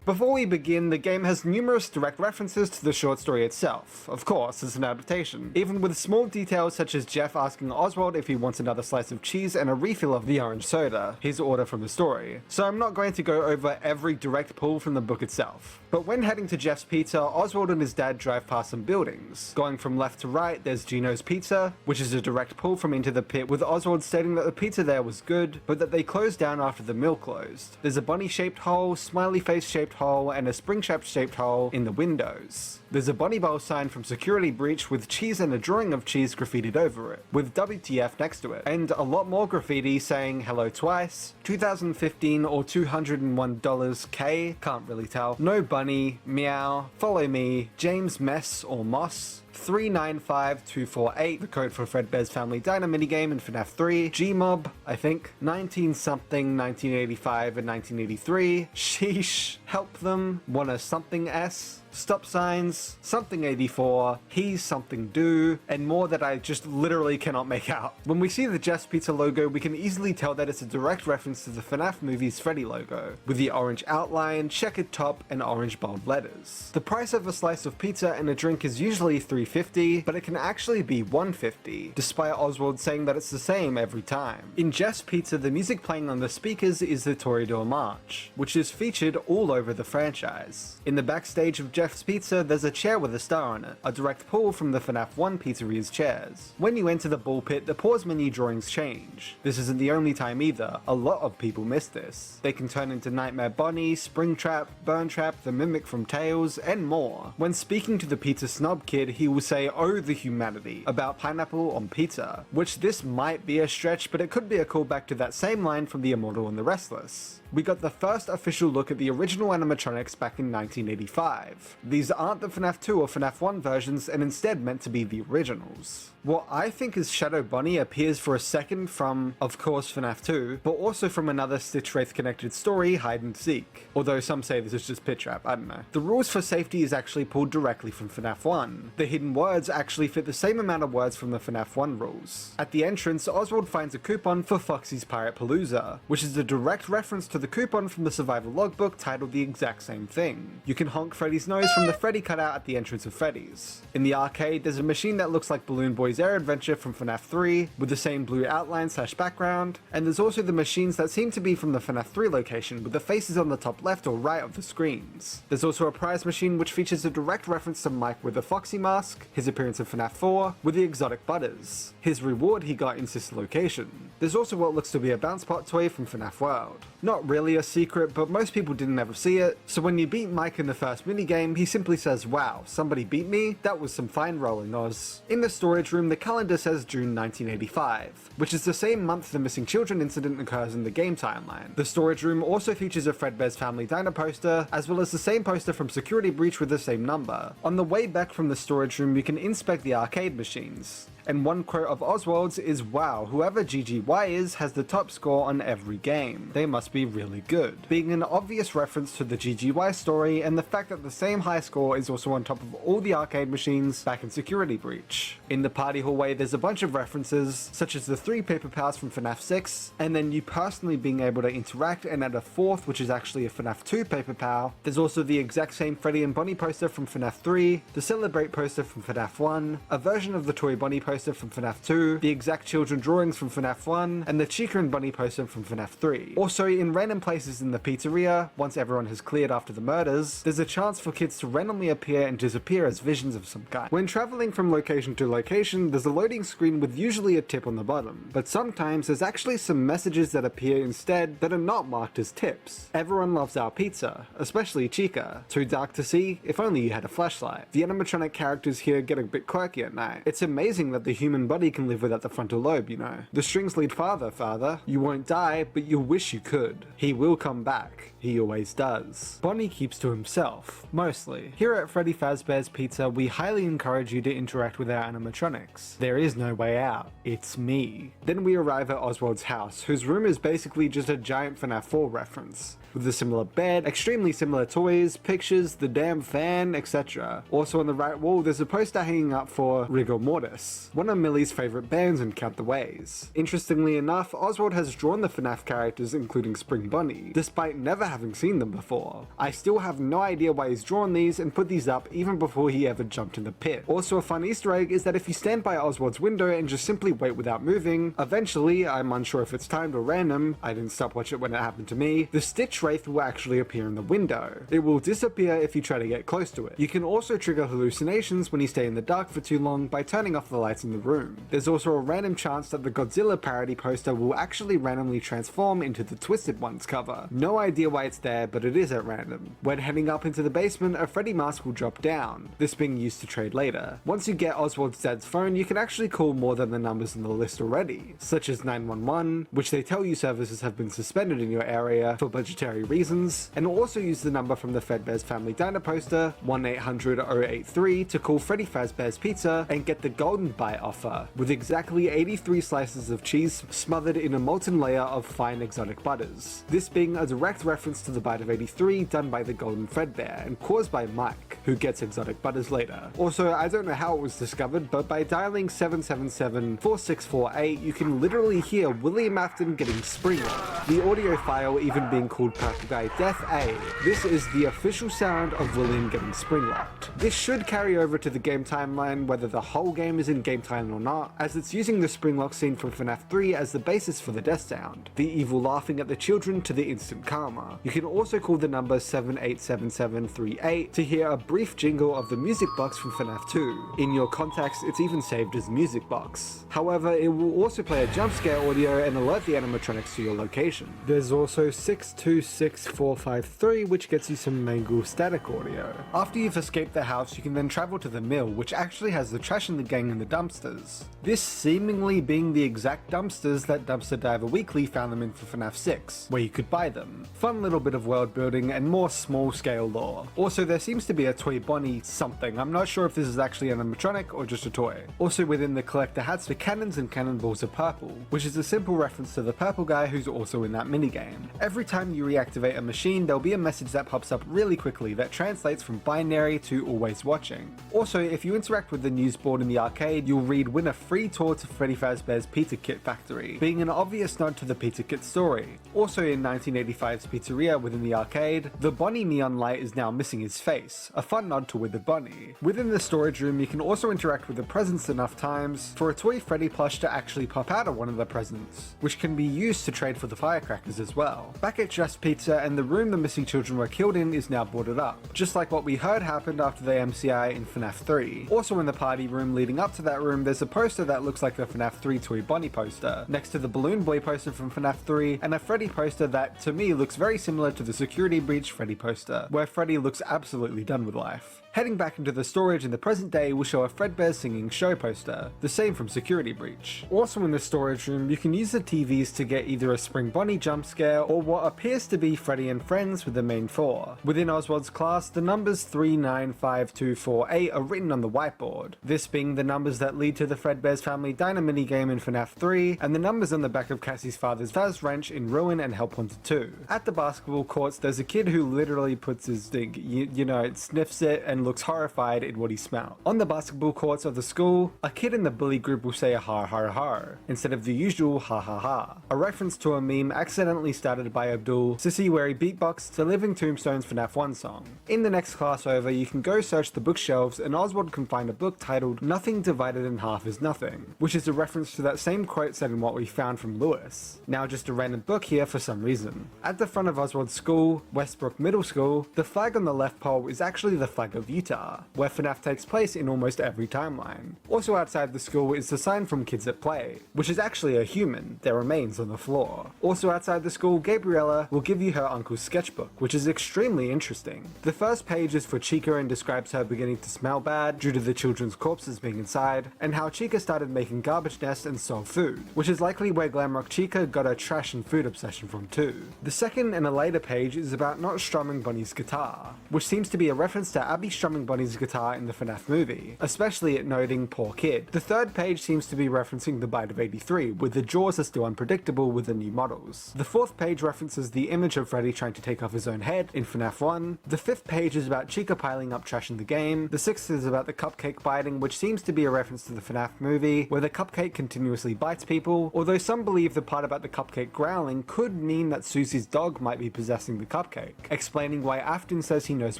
Before we begin, the game has numerous direct references to the short story itself. Of course, it's an adaptation, even with small details such as Jeff asking Oswald if he wants another slice of cheese and a refill of the orange soda, his order from the story. So I'm not going to go over every direct pull from the book itself. But when heading to Jeff's Pizza, Oswald and his dad drive past some buildings. Going from left to right, there's Gino's Pizza, which is a direct pull from Into the Pit, with Oswald stating that the pizza there was good, but that they closed down after the mill closed. There's a bunny-shaped hole, smiley face-shaped hole and a Springtrap-shaped hole in the windows. There's a Bonnie Bowl sign from Security Breach with cheese and a drawing of cheese graffitied over it, with WTF next to it, and a lot more graffiti saying hello twice, 2015 or $201 K, can't really tell, no bunny, meow, follow me, James Mess or Moss, 395248, the code for Fredbear's Family Diner minigame in FNAF 3, Gmob, I think, 19-something, 1985 and 1983, Sheesh, Help Them, Wanna Something S, Stop Signs, Something 84, He's Something Do, and more that I just literally cannot make out. When we see the Jeff's Pizza logo, we can easily tell that it's a direct reference to the FNAF movie's Freddy logo, with the orange outline, checkered top, and orange bold letters. The price of a slice of pizza and a drink is usually $3.50, but it can actually be $1.50, despite Oswald saying that it's the same every time. In Jeff's Pizza, the music playing on the speakers is the Toreador March, which is featured all over the franchise. In the backstage of Jeff's Pizza, there's a chair with a star on it, a direct pull from the FNAF 1 pizzeria's chairs. When you enter the ball pit, the pause menu drawings change. This isn't the only time either, a lot of people miss this. They can turn into Nightmare Bonnie, Springtrap, Burntrap, the Mimic from Tales, and more. When speaking to the pizza snob kid, he will say, "Oh, the humanity," about pineapple on pizza, which this might be a stretch, but it could be a callback to that same line from The Immortal and the Restless. We got the first official look at the original animatronics back in 1985. These aren't the FNAF 2 or FNAF 1 versions and instead meant to be the originals. What I think is Shadow Bonnie appears for a second from, of course, FNAF 2, but also from another Stitch Wraith connected story, Hide and Seek. Although some say this is just Pit Trap, I don't know. The rules for safety is actually pulled directly from FNAF 1. The hidden words actually fit the same amount of words from the FNAF 1 rules. At the entrance, Oswald finds a coupon for Foxy's Pirate Palooza, which is a direct reference to the coupon from the survival logbook titled the exact same thing. You can honk Freddy's nose from the Freddy cutout at the entrance of Freddy's. In the arcade, there's a machine that looks like Balloon Boy's Air Adventure from FNAF 3, with the same blue outline / background, and there's also the machines that seem to be from the FNAF 3 location, with the faces on the top left or right of the screens. There's also a prize machine which features a direct reference to Mike with a Foxy mask, his appearance in FNAF 4, with the exotic butters, his reward he got in Sis location. There's also what looks to be a bounce pot toy from FNAF World. Not really a secret, but most people didn't ever see it, so when you beat Mike in the first minigame, he simply says, "Wow, somebody beat me? That was some fine rolling, Oz." In the storage room, the calendar says June 1985, which is the same month the missing children incident occurs in the game timeline. The storage room also features a Fredbear's Family Diner poster, as well as the same poster from Security Breach with the same number. On the way back from the storage room, you can inspect the arcade machines. And one quote of Oswald's is, "Wow, whoever GGY is has the top score on every game. They must be really good," being an obvious reference to the GGY story and the fact that the same high score is also on top of all the arcade machines back in Security Breach. In the party hallway, there's a bunch of references, such as the 3 paper pals from FNAF 6, and then you personally being able to interact and add a 4th, which is actually a FNAF 2 paper pal. There's also the exact same Freddy and Bonnie poster from FNAF 3, the Celebrate poster from FNAF 1, a version of the Toy Bonnie poster from FNAF 2, the exact children drawings from FNAF 1, and the Chica and Bunny poster from FNAF 3. Also, in random places in the pizzeria, once everyone has cleared after the murders, there's a chance for kids to randomly appear and disappear as visions of some kind. When traveling from location to location, there's a loading screen with usually a tip on the bottom, but sometimes there's actually some messages that appear instead that are not marked as tips. Everyone loves our pizza, especially Chica. Too dark to see? If only you had a flashlight. The animatronic characters here get a bit quirky at night. It's amazing that the human body can live without the frontal lobe, you know. The strings lead father. You won't die, but you'll wish you could. He will come back. He always does. Bonnie keeps to himself, mostly. Here at Freddy Fazbear's Pizza, we highly encourage you to interact with our animatronics. There is no way out. It's me. Then we arrive at Oswald's house, whose room is basically just a giant FNAF 4 reference, with a similar bed, extremely similar toys, pictures, the damn fan, etc. Also on the right wall, there's a poster hanging up for Rigor Mortis, one of Millie's favorite bands in Count the Ways. Interestingly enough, Oswald has drawn the FNAF characters, including Spring Bonnie, despite never having seen them before. I still have no idea why he's drawn these and put these up even before he ever jumped in the pit. Also, a fun Easter egg is that if you stand by Oswald's window and just simply wait without moving, eventually, I'm unsure if it's timed or random, I didn't stopwatch it when it happened to me, the Stitch Wraith will actually appear in the window. It will disappear if you try to get close to it. You can also trigger hallucinations when you stay in the dark for too long by turning off the lights in the room. There's also a random chance that the Godzilla parody poster will actually randomly transform into the Twisted Ones cover. No idea why why it's there, but it is at random. When heading up into the basement, a Freddy mask will drop down, this being used to trade later. Once you get Oswald's dad's phone, you can actually call more than the numbers on the list already, such as 911, which they tell you services have been suspended in your area for budgetary reasons, and also use the number from the Fredbear's Family Diner poster, 1-800-083, to call Freddy Fazbear's Pizza and get the Golden Bite offer, with exactly 83 slices of cheese smothered in a molten layer of fine exotic butters. This being a direct reference to the Bite of 83 done by the Golden Fredbear and caused by Mike, who gets exotic butters later. Also, I don't know how it was discovered, but by dialing 777-4648, you can literally hear William Afton getting spring-locked, the audio file even being called Purple Guy Death A. This is the official sound of William getting spring-locked. This should carry over to the game timeline, whether the whole game is in game timeline or not, as it's using the spring-lock scene from FNAF 3 as the basis for the death sound, the evil laughing at the children to the instant karma. You can also call the number 787738 to hear a brief jingle of the music box from FNAF 2. In your contacts, it's even saved as music box. However, it will also play a jump scare audio and alert the animatronics to your location. There's also 626453, which gets you some Mangle static audio. After you've escaped the house, you can then travel to the mill, which actually has the trash in the gang in the dumpsters. This seemingly being the exact dumpsters that Dumpster Diver Weekly found them in for FNAF 6, where you could buy them. Fun little bit of world building and more small scale lore. Also, there seems to be a toy Bonnie something. I'm not sure if this is actually an animatronic or just a toy. Also within the collector hats for cannons and cannonballs are purple, which is a simple reference to the purple guy who's also in that minigame. Every time you reactivate a machine, there'll be a message that pops up really quickly that translates from binary to always watching. Also, if you interact with the news board in the arcade, you'll read win a free tour to Freddy Fazbear's Pizza Kit factory, being an obvious nod to the Pizza Kit story. Also in 1985's pizzeria within the arcade, the Bonnie neon light is now missing his face, a fun nod to Withered Bonnie. Within the storage room, you can also interact with the presents enough times for a toy Freddy plush to actually pop out of one of the presents, which can be used to trade for the firecrackers as well. Back at Just Pizza, and the room the missing children were killed in is now boarded up, just like what we heard happened after the MCI in FNAF 3. Also in the party room leading up to that room, there's a poster that looks like the FNAF 3 toy Bonnie poster, next to the Balloon Boy poster from FNAF 3, and a Freddy poster that, to me, looks very similar to the Security Breach Freddy poster, where Freddy looks absolutely done with life. Heading back into the storage in the present day will show a Fredbear Singing Show poster, the same from Security Breach. Also in the storage room, you can use the TVs to get either a Spring Bonnie jump scare or what appears to be Freddy and Friends with the main four. Within Oswald's class, the numbers 395248 are written on the whiteboard, this being the numbers that lead to the Fredbear's Family Diner minigame in FNAF 3, and the numbers on the back of Cassie's father's Faz Wrench in Ruin and Help Wanted 2. At the basketball courts, there's a kid who literally puts his thing, it sniffs it and looks horrified in what he smelled. On the basketball courts of the school, a kid in the bully group will say ha ha ha instead of the usual ha ha ha, a reference to a meme accidentally started by Abdul Sissy where he beatboxed the Living Tombstones FNAF 1 song. In the next class over, you can go search the bookshelves and Oswald can find a book titled Nothing Divided in Half is Nothing, which is a reference to that same quote said in What We Found from Lewis. Now just a random book here for some reason. At the front of Oswald's school, Westbrook Middle School, the flag on the left pole is actually the flag of Utah, where FNAF takes place in almost every timeline. Also outside the school is the sign from Kids at Play, which is actually a human, their remains on the floor. Also outside the school, Gabriella will give you her uncle's sketchbook, which is extremely interesting. The first page is for Chica and describes her beginning to smell bad due to the children's corpses being inside, and how Chica started making garbage nests and sold food, which is likely where Glamrock Chica got her trash and food obsession from too. The second and a later page is about not strumming Bonnie's guitar, which seems to be a reference to Abby strumming Bonnie's guitar in the FNAF movie, especially at noting poor kid. The third page seems to be referencing the Bite of 83, with the jaws are still unpredictable with the new models. The fourth page references the image of Freddy trying to take off his own head in FNAF 1. The fifth page is about Chica piling up trash in the game. The sixth is about the cupcake biting, which seems to be a reference to the FNAF movie, where the cupcake continuously bites people, although some believe the part about the cupcake growling could mean that Susie's dog might be possessing the cupcake, explaining why Afton says he knows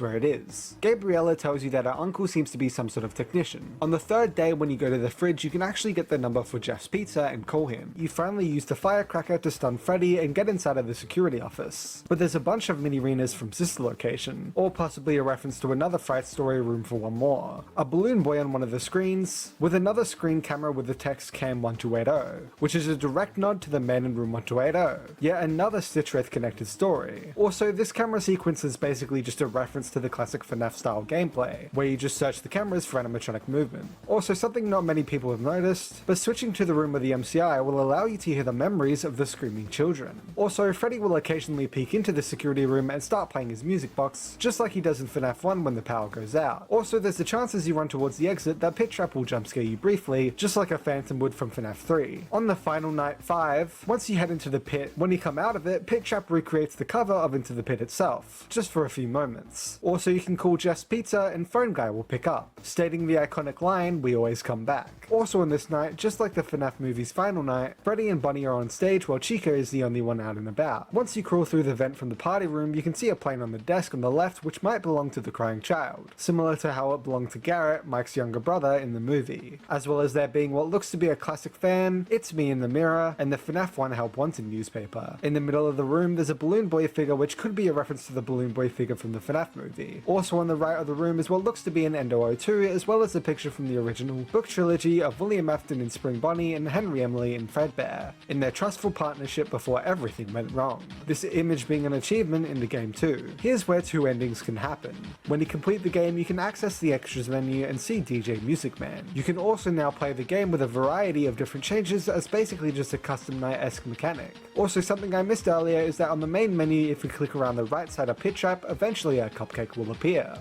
where it is. Gabriella tells you that her uncle seems to be some sort of technician. On the third day, when you go to the fridge, you can actually get the number for Jeff's Pizza and call him. You finally use the firecracker to stun Freddy and get inside of the security office. But there's a bunch of mini-arenas from Sister Location, or possibly a reference to another Fright Story room for one more. A balloon boy on one of the screens, with another screen camera with the text Cam 1280, which is a direct nod to the man in room 1280. Yet another Stitch Wraith connected story. Also, this camera sequence is basically just a reference to the classic FNAF style gameplay, where you just search the cameras for animatronic movement. Also, something not many people have noticed, but switching to the room with the MCI will allow you to hear the memories of the screaming children. Also, Freddy will occasionally peek into the security room and start playing his music box, just like he does in FNAF 1 when the power goes out. Also, there's the chance as you run towards the exit that Pit Trap will jump scare you briefly, just like a Phantom would from FNAF 3. On the final night 5, once you head into the pit, when you come out of it, Pit Trap recreates the cover of Into the Pit itself, just for a few moments. Also, you can call Jeff's Pizza and Phone Guy will pick up, stating the iconic line, "We always come back." Also on this night, just like the FNAF movie's final night, Freddy and Bunny are on stage while Chica is the only one out and about. Once you crawl through the vent from the party room, you can see a plane on the desk on the left which might belong to the crying child, similar to how it belonged to Garrett, Mike's younger brother, in the movie, as well as there being what looks to be a classic fan, It's Me in the mirror, and the FNAF 1 Help Wanted newspaper. In the middle of the room, there's a Balloon Boy figure which could be a reference to the Balloon Boy figure from the FNAF movie. Also on the right of the room is what looks to be an Endo 02, as well as a picture from the original book trilogy of William Afton in Spring Bonnie and Henry Emily in Fredbear, in their trustful partnership before everything went wrong. This image being an achievement in the game too. Here's where two endings can happen. When you complete the game, you can access the extras menu and see DJ Music Man. You can also now play the game with a variety of different changes as basically just a custom night-esque mechanic. Also, something I missed earlier is that on the main menu, if we click around the right side of Pit Trap, eventually a cupcake will appear.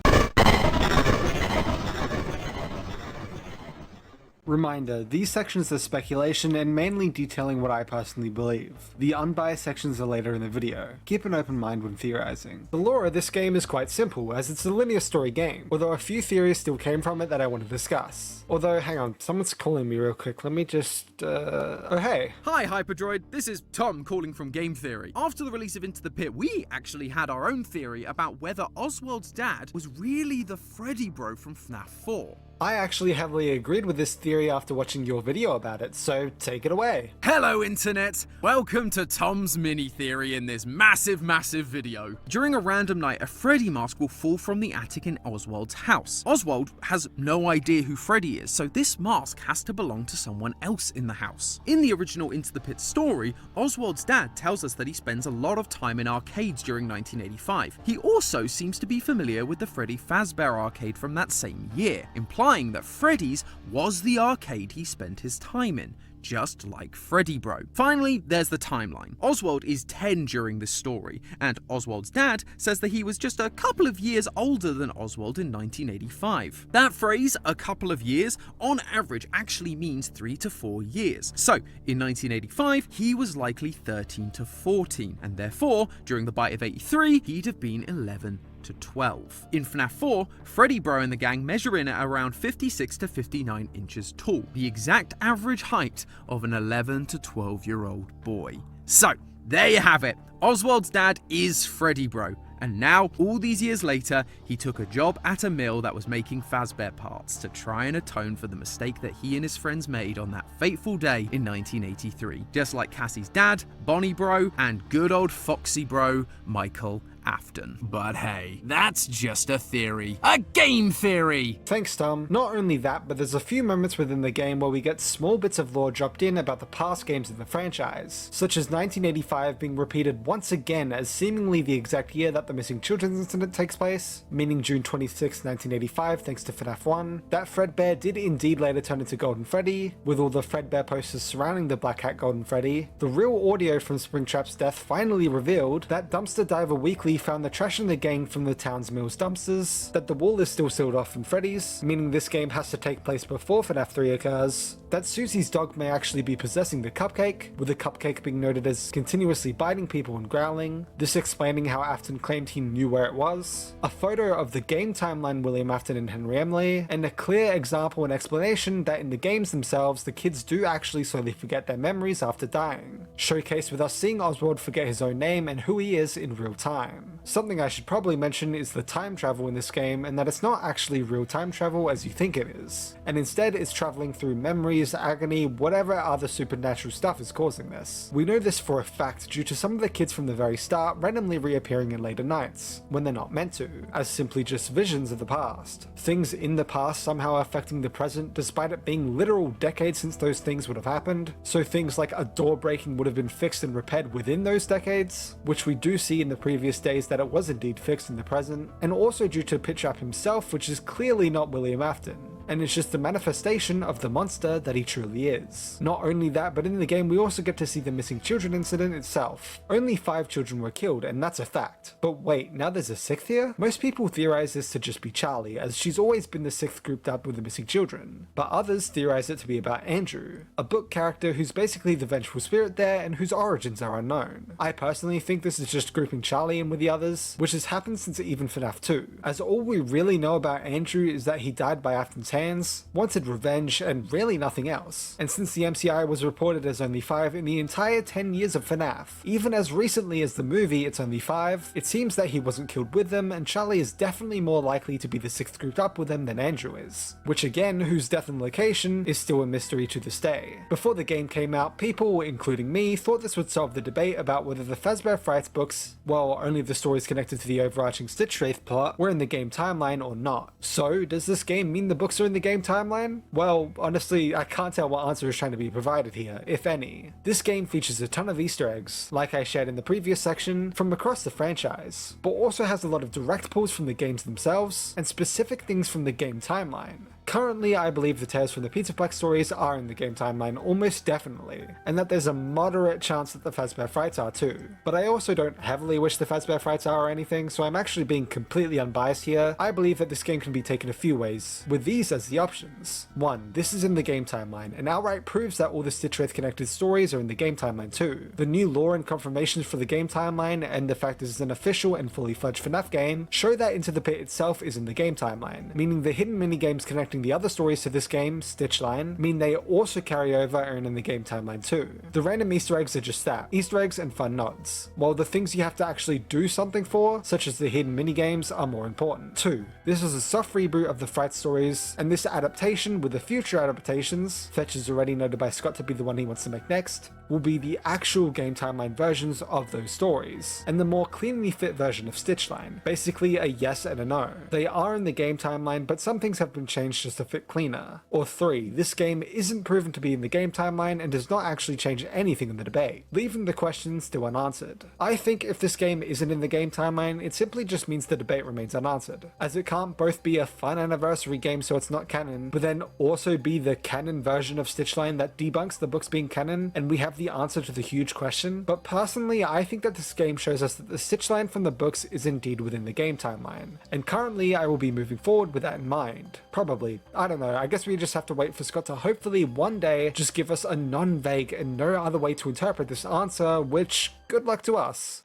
Reminder, these sections are speculation and mainly detailing what I personally believe. The unbiased sections are later in the video. Keep an open mind when theorizing. The lore of this game is quite simple, as it's a linear story game, although a few theories still came from it that I want to discuss. Although, hang on, someone's calling me real quick, let me just, oh hey. Hi Hyperdroid, this is Tom calling from Game Theory. After the release of Into the Pit, we actually had our own theory about whether Oswald's dad was really the Freddy bro from FNAF 4. I actually heavily agreed with this theory after watching your video about it, so take it away. Hello Internet! Welcome to Tom's mini theory in this massive video. During a random night, a Freddy mask will fall from the attic in Oswald's house. Oswald has no idea who Freddy is, so this mask has to belong to someone else in the house. In the original Into the Pit story, Oswald's dad tells us that he spends a lot of time in arcades during 1985. He also seems to be familiar with the Freddy Fazbear arcade from that same year, implying that Freddy's was the arcade he spent his time in, just like Freddy Bro. Finally, there's the timeline. Oswald is 10 during this story, and Oswald's dad says that he was just a couple of years older than Oswald in 1985. That phrase, a couple of years, on average actually means 3 to 4 years. So, in 1985, he was likely 13 to 14, and therefore, during the bite of 83, he'd have been 11 to 12. In FNAF 4, Freddy Bro and the gang measure in at around 56 to 59 inches tall, the exact average height of an 11 to 12-year-old boy. So, there you have it. Oswald's dad is Freddy Bro, and now, all these years later, he took a job at a mill that was making Fazbear parts to try and atone for the mistake that he and his friends made on that fateful day in 1983. Just like Cassie's dad, Bonnie Bro, and good old Foxy Bro, Michael Afton. But hey, that's just a theory. A game theory! Thanks, Tom. Not only that, but there's a few moments within the game where we get small bits of lore dropped in about the past games of the franchise, such as 1985 being repeated once again as seemingly the exact year that the missing children's incident takes place, meaning June 26, 1985, thanks to FNAF 1. That Fredbear did indeed later turn into Golden Freddy, with all the Fredbear posters surrounding the Black Hat Golden Freddy. The real audio from Springtrap's death finally revealed that Dumpster Diver Weekly found the trash in the gang from the town's mill's dumpsters, that the wall is still sealed off from Freddy's, meaning this game has to take place before FNAF 3 occurs, that Susie's dog may actually be possessing the cupcake, with the cupcake being noted as continuously biting people and growling, this explaining how Afton claimed he knew where it was, a photo of the game timeline William Afton and Henry Emily, and a clear example and explanation that in the games themselves the kids do actually slowly forget their memories after dying, showcased with us seeing Oswald forget his own name and who he is in real time. time. Something I should probably mention is the time travel in this game, and that it's not actually real time travel as you think it is, and instead it's traveling through memories, agony, whatever other supernatural stuff is causing this. We know this for a fact due to some of the kids from the very start randomly reappearing in later nights, when they're not meant to, as simply just visions of the past. Things in the past somehow affecting the present despite it being literal decades since those things would have happened, so things like a door breaking would have been fixed and repaired within those decades, which we do see in the previous days that it was indeed fixed in the present, and also due to Pitchtrap himself, which is clearly not William Afton, and it's just the manifestation of the monster that he truly is. Not only that, but in the game we also get to see the missing children incident itself. Only 5 children were killed, and that's a fact. But wait, now there's a 6th here? Most people theorize this to just be Charlie, as she's always been the 6th grouped up with the missing children, but others theorize it to be about Andrew, a book character who's basically the vengeful spirit there and whose origins are unknown. I personally think this is just grouping Charlie in with the others, which has happened since even FNAF 2, as all we really know about Andrew is that he died by Afton's hands, wanted revenge, and really nothing else. And since the MCI was reported as only 5 in the entire 10 years of FNAF, even as recently as the movie It's Only 5, it seems that he wasn't killed with them, and Charlie is definitely more likely to be the 6th grouped up with them than Andrew is, which again, whose death and location is still a mystery to this day. Before the game came out, people, including me, thought this would solve the debate about whether the Fazbear Frights books, well, only the stories connected to the overarching Stitch Wraith plot, were in the game timeline or not. So, does this game mean the books are in the game timeline? Well, honestly, I can't tell what answer is trying to be provided here, if any. This game features a ton of Easter eggs, like I shared in the previous section, from across the franchise, but also has a lot of direct pulls from the games themselves, and specific things from the game timeline. Currently, I believe the Tales from the Pizzaplex stories are in the game timeline almost definitely, and that there's a moderate chance that the Fazbear Frights are too. But I also don't heavily wish the Fazbear Frights are or anything, so I'm actually being completely unbiased here. I believe that this game can be taken a few ways, with these as the options. 1. This is in the game timeline, and outright proves that all the Stitch Wraith connected stories are in the game timeline too. The new lore and confirmations for the game timeline, and the fact this is an official and fully fledged FNAF game, show that Into the Pit itself is in the game timeline, meaning the hidden minigames connecting the other stories to this game, Stitchline, mean they also carry over and in the game timeline too. The random Easter eggs are just that, Easter eggs and fun nods, while the things you have to actually do something for, such as the hidden minigames, are more important. 2. This is a soft reboot of the Fright stories, and this adaptation, with the future adaptations, Fetch is already noted by Scott to be the one he wants to make next, will be the actual game timeline versions of those stories, and the more cleanly fit version of Stitchline, basically a yes and a no. They are in the game timeline, but some things have been changed just to fit cleaner. Or 3, this game isn't proven to be in the game timeline and does not actually change anything in the debate, leaving the question still unanswered. I think if this game isn't in the game timeline, it simply just means the debate remains unanswered, as it can't both be a fun anniversary game so it's not canon, but then also be the canon version of Stitchline that debunks the books being canon, and we have the answer to the huge question. But personally, I think that this game shows us that the Stitchline from the books is indeed within the game timeline, and currently I will be moving forward with that in mind. Probably. I don't know, I guess we just have to wait for Scott to hopefully one day just give us a non-vague and no other way to interpret this answer, which, good luck to us.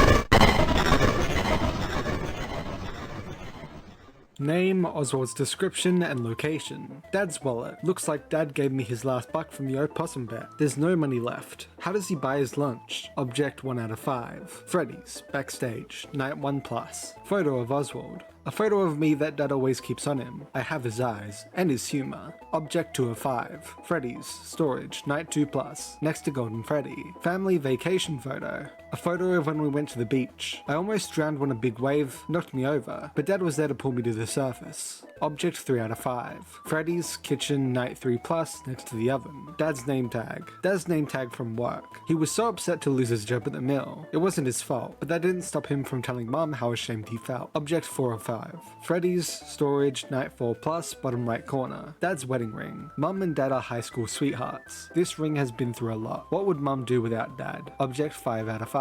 Name, Oswald's description, and location. Dad's wallet. Looks like Dad gave me his last buck from the opossum bet. There's no money left. How does he buy his lunch? Object 1 out of 5. Freddy's. Backstage. Night 1+. Photo of Oswald. A photo of me that Dad always keeps on him. I have his eyes, and his humor. Object 2 of 5. Freddy's. Storage. Night 2+. Next to Golden Freddy. Family vacation photo. A photo of when we went to the beach. I almost drowned when a big wave knocked me over, but Dad was there to pull me to the surface. Object 3 out of 5. Freddy's kitchen, Night 3+, next to the oven. Dad's name tag. Dad's name tag from work. He was so upset to lose his job at the mill. It wasn't his fault, but that didn't stop him from telling Mum how ashamed he felt. Object 4 of 5. Freddy's, storage, Night 4+, bottom right corner. Dad's wedding ring. Mum and Dad are high school sweethearts. This ring has been through a lot. What would Mum do without Dad? Object 5 out of 5.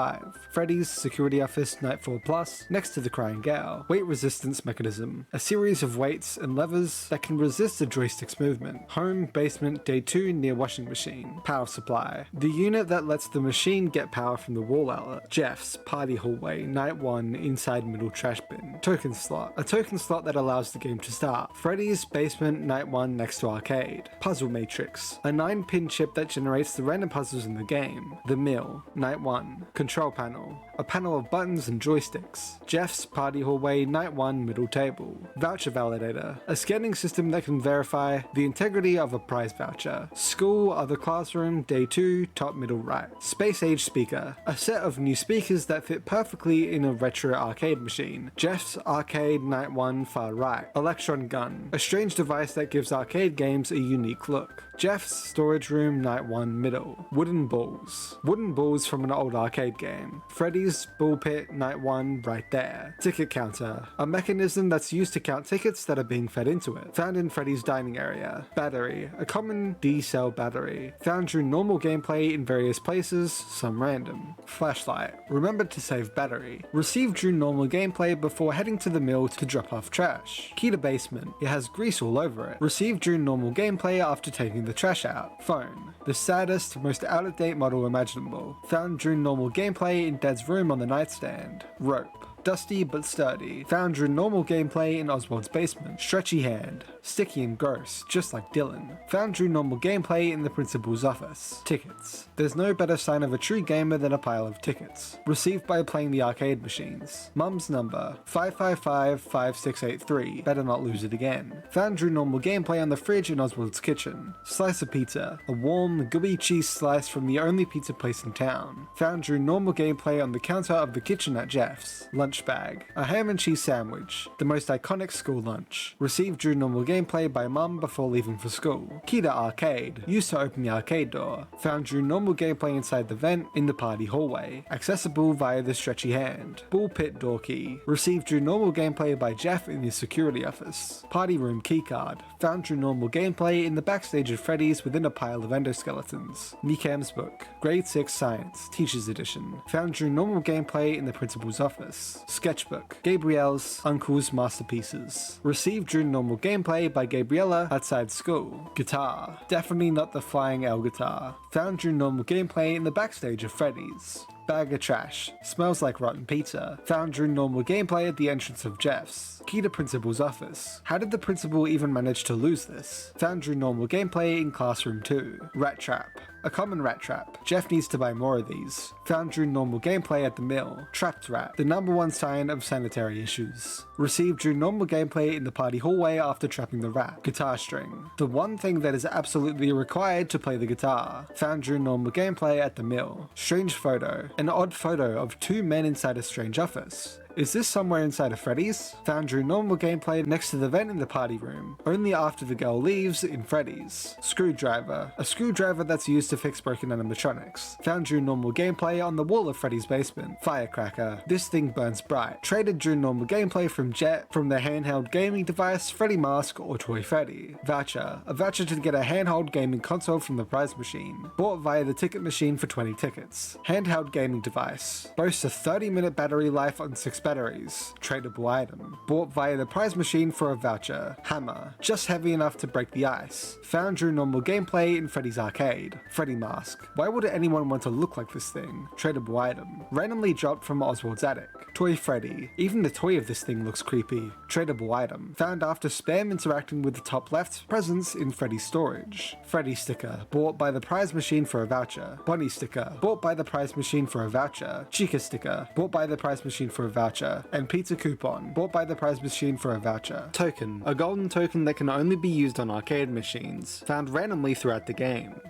Freddy's, security office, Night 4+, next to the crying gal. Weight resistance mechanism. A series of weights and levers that can resist the joystick's movement. Home, basement, day 2 near washing machine. Power supply. The unit that lets the machine get power from the wall outlet. Jeff's, party hallway, Night 1, inside middle trash bin. Token slot. A token slot that allows the game to start. Freddy's, basement, Night 1, next to arcade. Puzzle matrix. A 9-pin chip that generates the random puzzles in the game. The mill, Night 1. Control panel. a panel of buttons and joysticks. Jeff's Party Hallway Night 1 middle table. Voucher Validator, a scanning system that can verify the integrity of a prize voucher. School, other classroom, day 2, top middle right. Space Age Speaker, a set of new speakers that fit perfectly in a retro arcade machine. Jeff's Arcade Night 1 far right. Electron Gun, a strange device that gives arcade games a unique look. Jeff's Storage Room Night 1 middle. Wooden Balls. Wooden balls from an old arcade game. Freddy's Ball Pit Night 1 right there. Ticket Counter, a mechanism that's used to count tickets that are being fed into it. Found in Freddy's dining area. Battery, a common D-cell battery. Found during normal gameplay in various places, some random. Flashlight, remember to save battery. Received during normal gameplay before heading to the mill to drop off trash. Key to basement, it has grease all over it. Received during normal gameplay after taking the trash out. Phone, the saddest, most out-of-date model imaginable. Found during normal gameplay in Dad's room on the nightstand. Rope, dusty but sturdy. Found during normal gameplay in Oswald's basement. Stretchy hand, sticky and gross, just like Dylan. Found during normal gameplay in the principal's office. Tickets, there's no better sign of a true gamer than a pile of tickets. Received by playing the arcade machines. Mum's number, 555-5683, better not lose it again. Found during normal gameplay on the fridge in Oswald's kitchen. Slice of pizza, a warm, gooey cheese slice from the only pizza place in town. Found during normal gameplay on the counter of the kitchen at Jeff's. Lunch bag, a ham and cheese sandwich, the most iconic school lunch. Received during normal gameplay by Mum before leaving for school. Key to arcade, used to open the arcade door. Found during normal gameplay inside the vent in the party hallway. Accessible via the stretchy hand. Ball pit door key, received during normal gameplay by Jeff in his security office. Party room keycard, found during normal gameplay in the backstage of Freddy's within a pile of endoskeletons. Nikam's book, grade 6 science, teacher's edition, found during normal gameplay in the principal's office. Sketchbook, Gabrielle's uncle's masterpieces, received during normal gameplay by Gabriella outside school. Guitar, definitely not the flying L guitar, found during normal gameplay in the backstage of Freddy's. Bag of trash, smells like rotten pizza, found during normal gameplay at the entrance of Jeff's. Key to principal's office, how did the principal even manage to lose this? Found during normal gameplay in classroom 2. Rat trap, a common rat trap, Jeff needs to buy more of these. Found during normal gameplay at the mill. Trapped rat, the #1 sign of sanitary issues. Received during normal gameplay in the party hallway after trapping the rat. Guitar string, the one thing that is absolutely required to play the guitar. Found during normal gameplay at the mill. Strange photo, an odd photo of 2 men inside a strange office. Is this somewhere inside of Freddy's? Found during normal gameplay next to the vent in the party room, only after the girl leaves in Freddy's. Screwdriver, a screwdriver that's used to fix broken animatronics. Found during normal gameplay on the wall of Freddy's basement. Firecracker, this thing burns bright. Traded during normal gameplay from Jet from the handheld gaming device, Freddy Mask or Toy Freddy. Voucher, a voucher to get a handheld gaming console from the prize machine. Bought via the ticket machine for 20 tickets. Handheld gaming device, boasts a 30-minute battery life on 6 batteries. Tradable item. Bought via the prize machine for a voucher. Hammer. Just heavy enough to break the ice. Found during normal gameplay in Freddy's arcade. Freddy Mask. Why would anyone want to look like this thing? Tradable item. Randomly dropped from Oswald's attic. Toy Freddy. Even the toy of this thing looks creepy. Tradable item. Found after spam interacting with the top left presents in Freddy's storage. Freddy sticker. Bought by the prize machine for a voucher. Bonnie sticker. Bought by the prize machine for a voucher. Chica sticker. Bought by the prize machine for a voucher. And pizza coupon, bought by the prize machine for a voucher. Token, a golden token that can only be used on arcade machines, found randomly throughout the game.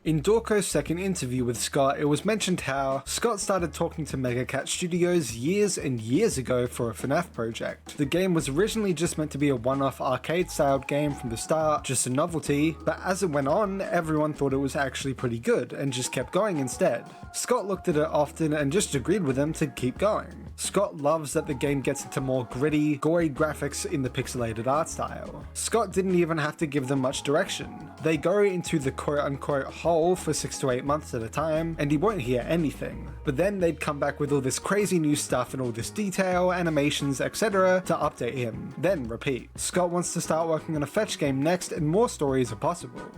In Dorko's second interview with Scott, it was mentioned how Scott started talking to Mega Cat Studios years and years ago for a FNAF project. The game was originally just meant to be a one-off arcade-styled game from the start, just a novelty, but as it went on, everyone thought it was actually pretty good and just kept going instead. Scott looked at it often and just agreed with them to keep going. Scott loves that the game gets into more gritty, gory graphics in the pixelated art style. Scott didn't even have to give them much direction. They go into the quote-unquote hole for 6 to 8 months at a time, and he won't hear anything. But then they'd come back with all this crazy new stuff and all this detail, animations, etc. to update him, then repeat. Scott wants to start working on a fetch game next, and more stories are possible.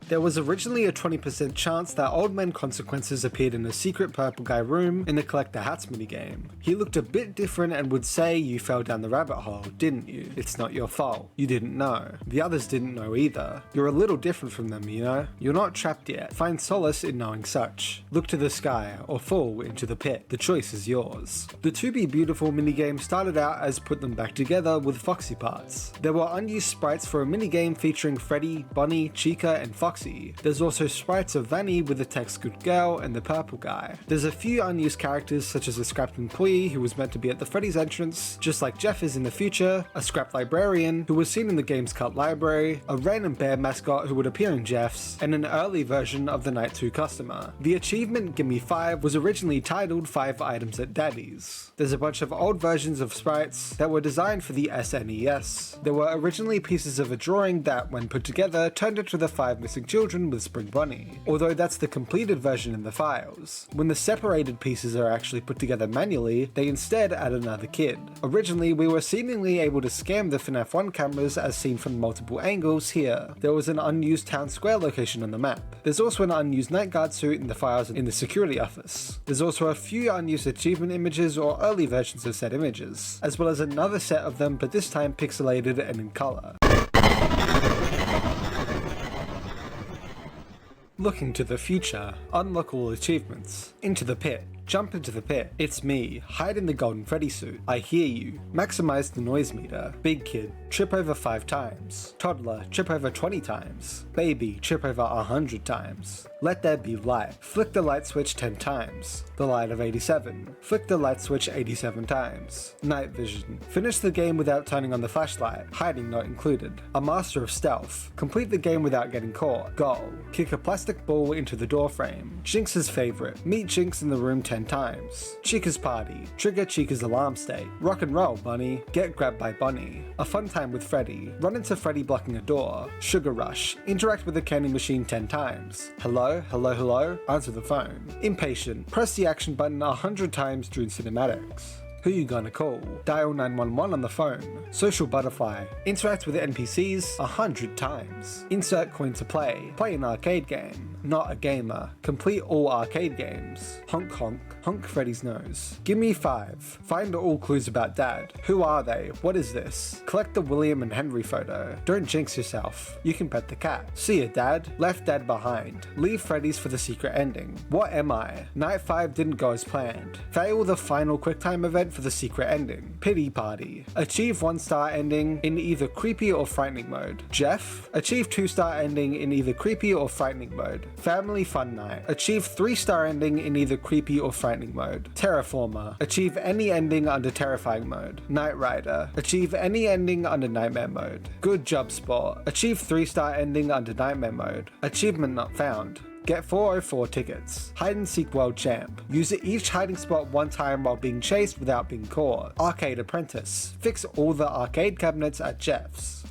There was originally a 20% chance that Old Man Consequences appeared in a secret purple guy room in the Collector Hats minigame. He looked a bit different and would say you fell down the rabbit hole, didn't you? It's not your fault. You didn't know. The others didn't know either. You're a little different from them, you know? You're not trapped yet. Find solace in knowing such. Look to the sky or fall into the pit. The choice is yours. The To Be Beautiful minigame started out as Put Them Back Together with Foxy parts. There were unused sprites for a minigame featuring Freddy, Bonnie, Chica, and Foxy. There's also sprites of Vanny with the text Good Girl and the purple guy. There's a few unused characters such as a scrapped employee who was meant to be at the Freddy's entrance, just like Jeff is in the future, a scrapped librarian who was seen in the game's cult library, a random bear mascot who would appear in Jeff's, and an early version of the Night 2 customer. The achievement Gimme 5 was originally titled 5 Items at Daddy's. There's a bunch of old versions of sprites that were designed for the SNES. There were originally pieces of a drawing that, when put together, turned into the 5 missing children with Spring Bonnie, although that's the completed version in the files. When the separated pieces are actually put together manually, they instead add another kid. Originally, we were seemingly able to scam the FNAF 1 cameras as seen from multiple angles here. There was an unused town square location on the map. There's also an unused night guard suit in the files in the security office. There's also a few unused achievement images or early versions of said images, as well as another set of them but this time pixelated and in color. Looking to the future, unlock all achievements. Into the pit. Jump into the pit. It's me. Hide in the Golden Freddy suit. I hear you. Maximize the noise meter. Big kid. Trip over 5 times. Toddler. Trip over 20 times. Baby. Trip over 100 times. Let there be light. Flick the light switch 10 times. The light of 87. Flick the light switch 87 times. Night vision. Finish the game without turning on the flashlight. Hiding not included. A master of stealth. Complete the game without getting caught. Goal. Kick a plastic ball into the door frame. Jinx's favorite. Meet Jinx in the room 10 times. Chica's party. Trigger Chica's alarm state. Rock and roll, Bunny. Get grabbed by Bunny. A fun time with Freddy. Run into Freddy blocking a door. Sugar rush. Interact with the candy machine 10 times. Hello? Hello? Hello? Answer the phone. Impatient. Press the action button 100 times during cinematics. Who you gonna call? Dial 911 on the phone. Social butterfly. Interact with the NPCs 100 times. Insert coin to play. Play an arcade game. Not a gamer. Complete all arcade games. Honk honk. Honk Freddy's nose. Gimme 5. Find all clues about Dad. Who are they? What is this? Collect the William and Henry photo. Don't jinx yourself. You can pet the cat. See ya, Dad. Left Dad behind. Leave Freddy's for the secret ending. What am I? Night 5 didn't go as planned. Fail the final QuickTime event for the secret ending. Pity party. Achieve 1-star ending in either creepy or frightening mode. Jeff. Achieve 2-star ending in either creepy or frightening mode. Family fun night. Achieve 3-star ending in either creepy or frightening mode. Terraformer. Achieve any ending under terrifying mode. Knight Rider. Achieve any ending under nightmare mode. Good job, Sport. Achieve 3-star ending under nightmare mode. Achievement not found. Get 404 tickets. Hide and seek world champ. Use each hiding spot 1 time while being chased without being caught. Arcade apprentice. Fix all the arcade cabinets at Jeff's.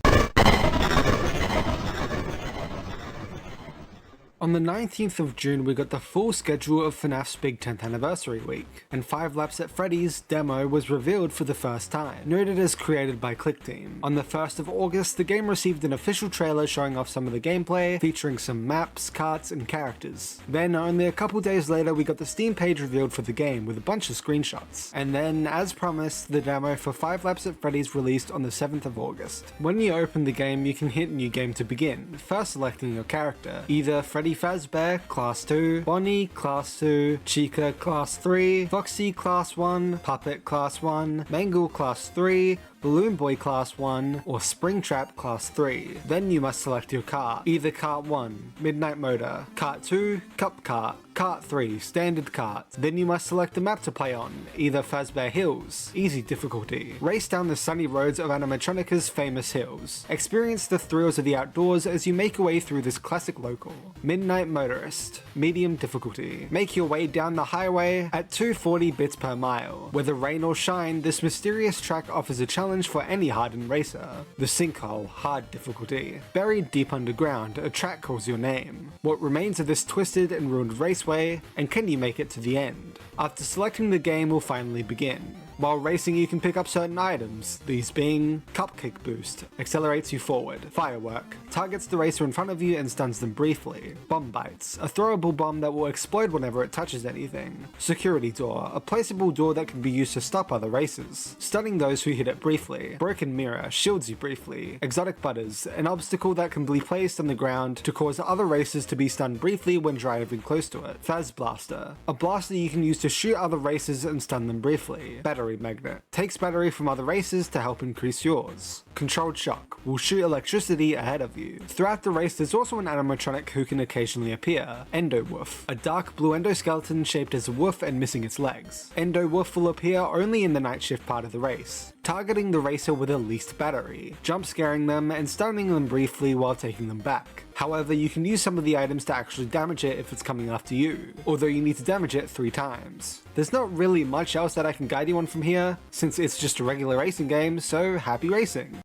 On the 19th of June, we got the full schedule of FNAF's big 10th anniversary week, and 5 Laps at Freddy's demo was revealed for the first time, noted as created by ClickTeam. On the 1st of August, the game received an official trailer showing off some of the gameplay, featuring some maps, carts, and characters. Then, only a couple days later, we got the Steam page revealed for the game with a bunch of screenshots. And then, as promised, the demo for 5 Laps at Freddy's released on the 7th of August. When you open the game, you can hit New Game to begin, first selecting your character, either Freddy Fazbear, Class 2, Bonnie, Class 2, Chica, Class 3, Foxy, Class 1, Puppet, Class 1, Mangle, Class 3, Balloon Boy Class 1, or Springtrap Class 3. Then you must select your cart, either Cart 1, Midnight Motor, Cart 2, Cup Cart, Cart 3, Standard Cart. Then you must select the map to play on, either Fazbear Hills, Easy difficulty. Race down the sunny roads of Animatronica's famous hills. Experience the thrills of the outdoors as you make your way through this classic local. Midnight Motorist, Medium difficulty. Make your way down the highway at 240 bits per mile. Whether rain or shine, this mysterious track offers a challenge for any hardened racer. The Sinkhole, hard difficulty. Buried deep underground, a track calls your name. What remains of this twisted and ruined raceway, and can you make it to the end? After selecting the game will finally begin. While racing you can pick up certain items, these being Cupcake Boost, accelerates you forward, Firework, targets the racer in front of you and stuns them briefly. Bomb Bites, a throwable bomb that will explode whenever it touches anything. Security Door, a placeable door that can be used to stop other racers, stunning those who hit it briefly. Broken Mirror, shields you briefly. Exotic Butters, an obstacle that can be placed on the ground to cause other racers to be stunned briefly when driving close to it. Phaz Blaster, a blaster you can use to shoot other racers and stun them briefly. Battery Magnet, takes battery from other racers to help increase yours. Controlled Shock, will shoot electricity ahead of you. Throughout the race there's also an animatronic who can occasionally appear, Endowoof, a dark blue endoskeleton shaped as a wolf and missing its legs. Endowoof will appear only in the night shift part of the race, targeting the racer with the least battery, jump scaring them and stunning them briefly while taking them back. However, you can use some of the items to actually damage it if it's coming after you, although you need to damage it 3 times. There's not really much else that I can guide you on from here, since it's just a regular racing game, so happy racing!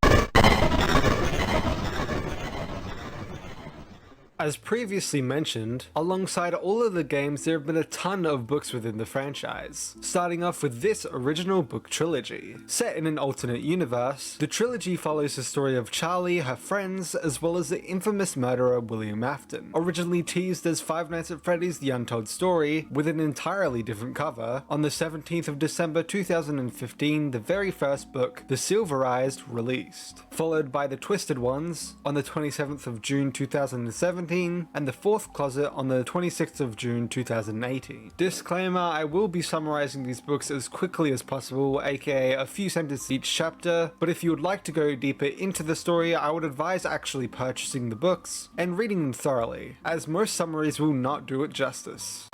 As previously mentioned, alongside all of the games there have been a ton of books within the franchise, starting off with this original book trilogy. Set in an alternate universe, the trilogy follows the story of Charlie, her friends, as well as the infamous murderer William Afton. Originally teased as Five Nights at Freddy's The Untold Story, with an entirely different cover, on the 17th of December 2015 the very first book, The Silverized, released, followed by The Twisted Ones on the 27th of June 2017, and The Fourth Closet on the 26th of June 2018. Disclaimer, I will be summarizing these books as quickly as possible, aka a few sentences each chapter, but if you would like to go deeper into the story, I would advise actually purchasing the books and reading them thoroughly, as most summaries will not do it justice.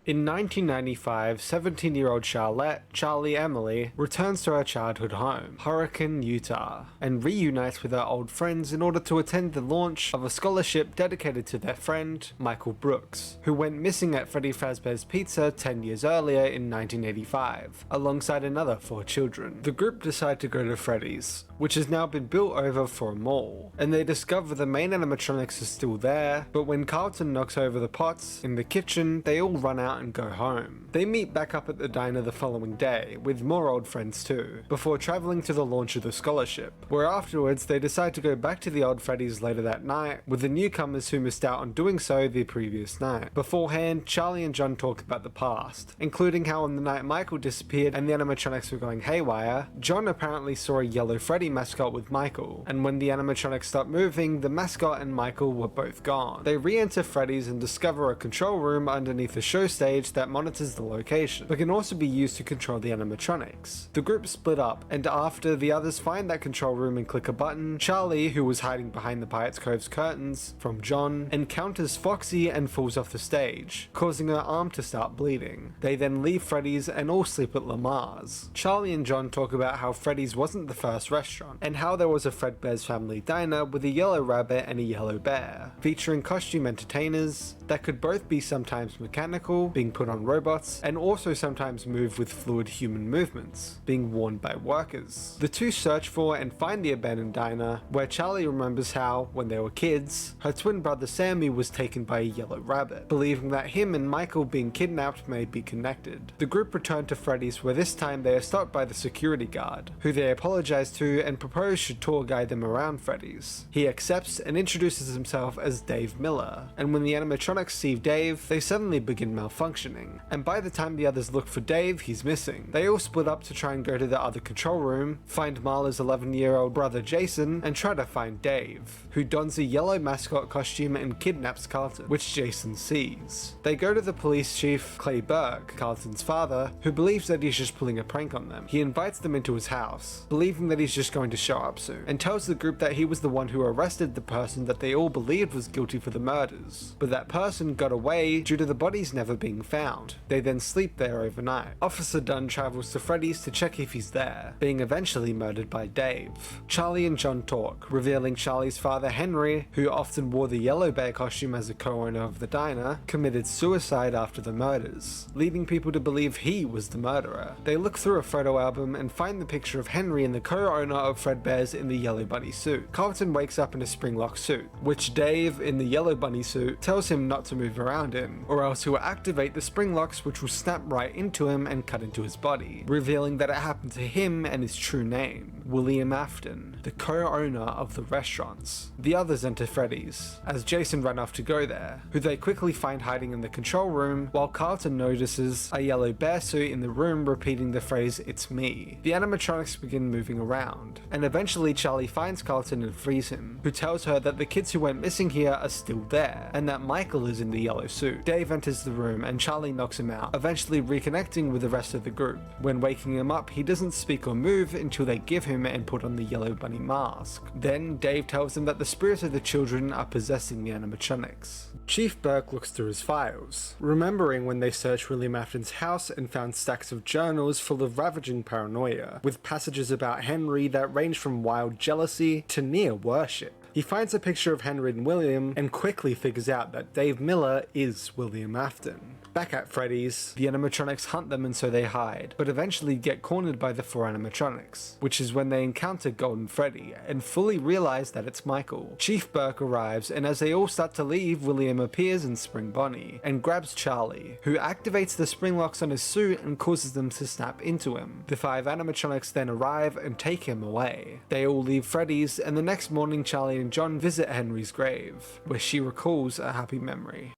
In 1995, 17-year-old Charlotte, Charlie Emily, returns to her childhood home, Hurricane, Utah, and reunites with her old friends in order to attend the launch of a scholarship dedicated to their friend, Michael Brooks, who went missing at Freddy Fazbear's Pizza 10 years earlier in 1985, alongside another 4 children. The group decide to go to Freddy's, which has now been built over for a mall, and they discover the main animatronics are still there, but when Carlton knocks over the pots in the kitchen, they all run out and go home. They meet back up at the diner the following day, with more old friends too, before travelling to the launch of the scholarship, where afterwards they decide to go back to the old Freddy's later that night, with the newcomers who missed out on doing so the previous night. Beforehand, Charlie and John talk about the past, including how on the night Michael disappeared and the animatronics were going haywire, John apparently saw a yellow Freddy mascot with Michael, and when the animatronics stopped moving, the mascot and Michael were both gone. They re-enter Freddy's and discover a control room underneath the show stage that monitors the location, but can also be used to control the animatronics. The group split up, and after the others find that control room and click a button, Charlie, who was hiding behind the Pirates Cove's curtains from John, encounters Foxy and falls off the stage, causing her arm to start bleeding. They then leave Freddy's and all sleep at Lamar's. Charlie and John talk about how Freddy's wasn't the first restaurant, and how there was a Fredbear's Family Diner with a yellow rabbit and a yellow bear, featuring costume entertainers that could both be sometimes mechanical, being put on robots, and also sometimes move with fluid human movements, being worn by workers. The two search for and find the abandoned diner, where Charlie remembers how, when they were kids, her twin brother Sammy was taken by a yellow rabbit, believing that him and Michael being kidnapped may be connected. The group return to Freddy's, where this time they are stopped by the security guard, who they apologize to and propose should tour guide them around Freddy's. He accepts and introduces himself as Dave Miller, and when the animatronics see Dave, they suddenly begin malfunctioning, and by the time the others look for Dave, he's missing. They all split up to try and go to the other control room, find Marla's 11-year-old brother Jason, and try to find Dave, who dons a yellow mascot costume and kidnaps Carlton, which Jason sees. They go to the police chief, Clay Burke, Carlton's father, who believes that he's just pulling a prank on them. He invites them into his house, believing that he's just going to show up soon, and tells the group that he was the one who arrested the person that they all believed was guilty for the murders, but that person got away due to the bodies never being found. They then sleep there overnight. Officer Dunn travels to Freddy's to check if he's there, being eventually murdered by Dave. Charlie and John talk, revealing Charlie's father Henry, who often wore the yellow bear costume as a co-owner of the diner, committed suicide after the murders, leading people to believe he was the murderer. They look through a photo album and find the picture of Henry and the co-owner of Fredbear's in the yellow bunny suit. Carlton wakes up in a Springlock suit, which Dave, in the yellow bunny suit, tells him not to move around in, or else he will activate the spring locks, which will snap right into him and cut into his body, revealing that it happened to him and his true name. William Afton, the co-owner of the restaurants. The others enter Freddy's, as Jason ran off to go there, who they quickly find hiding in the control room, while Carlton notices a yellow bear suit in the room repeating the phrase, "It's me." The animatronics begin moving around, and eventually Charlie finds Carlton and frees him, who tells her that the kids who went missing here are still there, and that Michael is in the yellow suit. Dave enters the room and Charlie knocks him out, eventually reconnecting with the rest of the group. When waking him up, he doesn't speak or move until they give him and put on the yellow bunny mask. Then Dave tells him that the spirits of the children are possessing the animatronics. Chief Burke looks through his files, remembering when they searched William Afton's house and found stacks of journals full of ravaging paranoia, with passages about Henry that range from wild jealousy to near worship. He finds a picture of Henry and William and quickly figures out that Dave Miller is William Afton. Back at Freddy's, the animatronics hunt them and so they hide, but eventually get cornered by the 4 animatronics, which is when they encounter Golden Freddy and fully realize that it's Michael. Chief Burke arrives, and as they all start to leave, William appears in Spring Bonnie and grabs Charlie, who activates the spring locks on his suit and causes them to snap into him. The 5 animatronics then arrive and take him away. They all leave Freddy's, and the next morning Charlie and John visit Henry's grave, where she recalls a happy memory.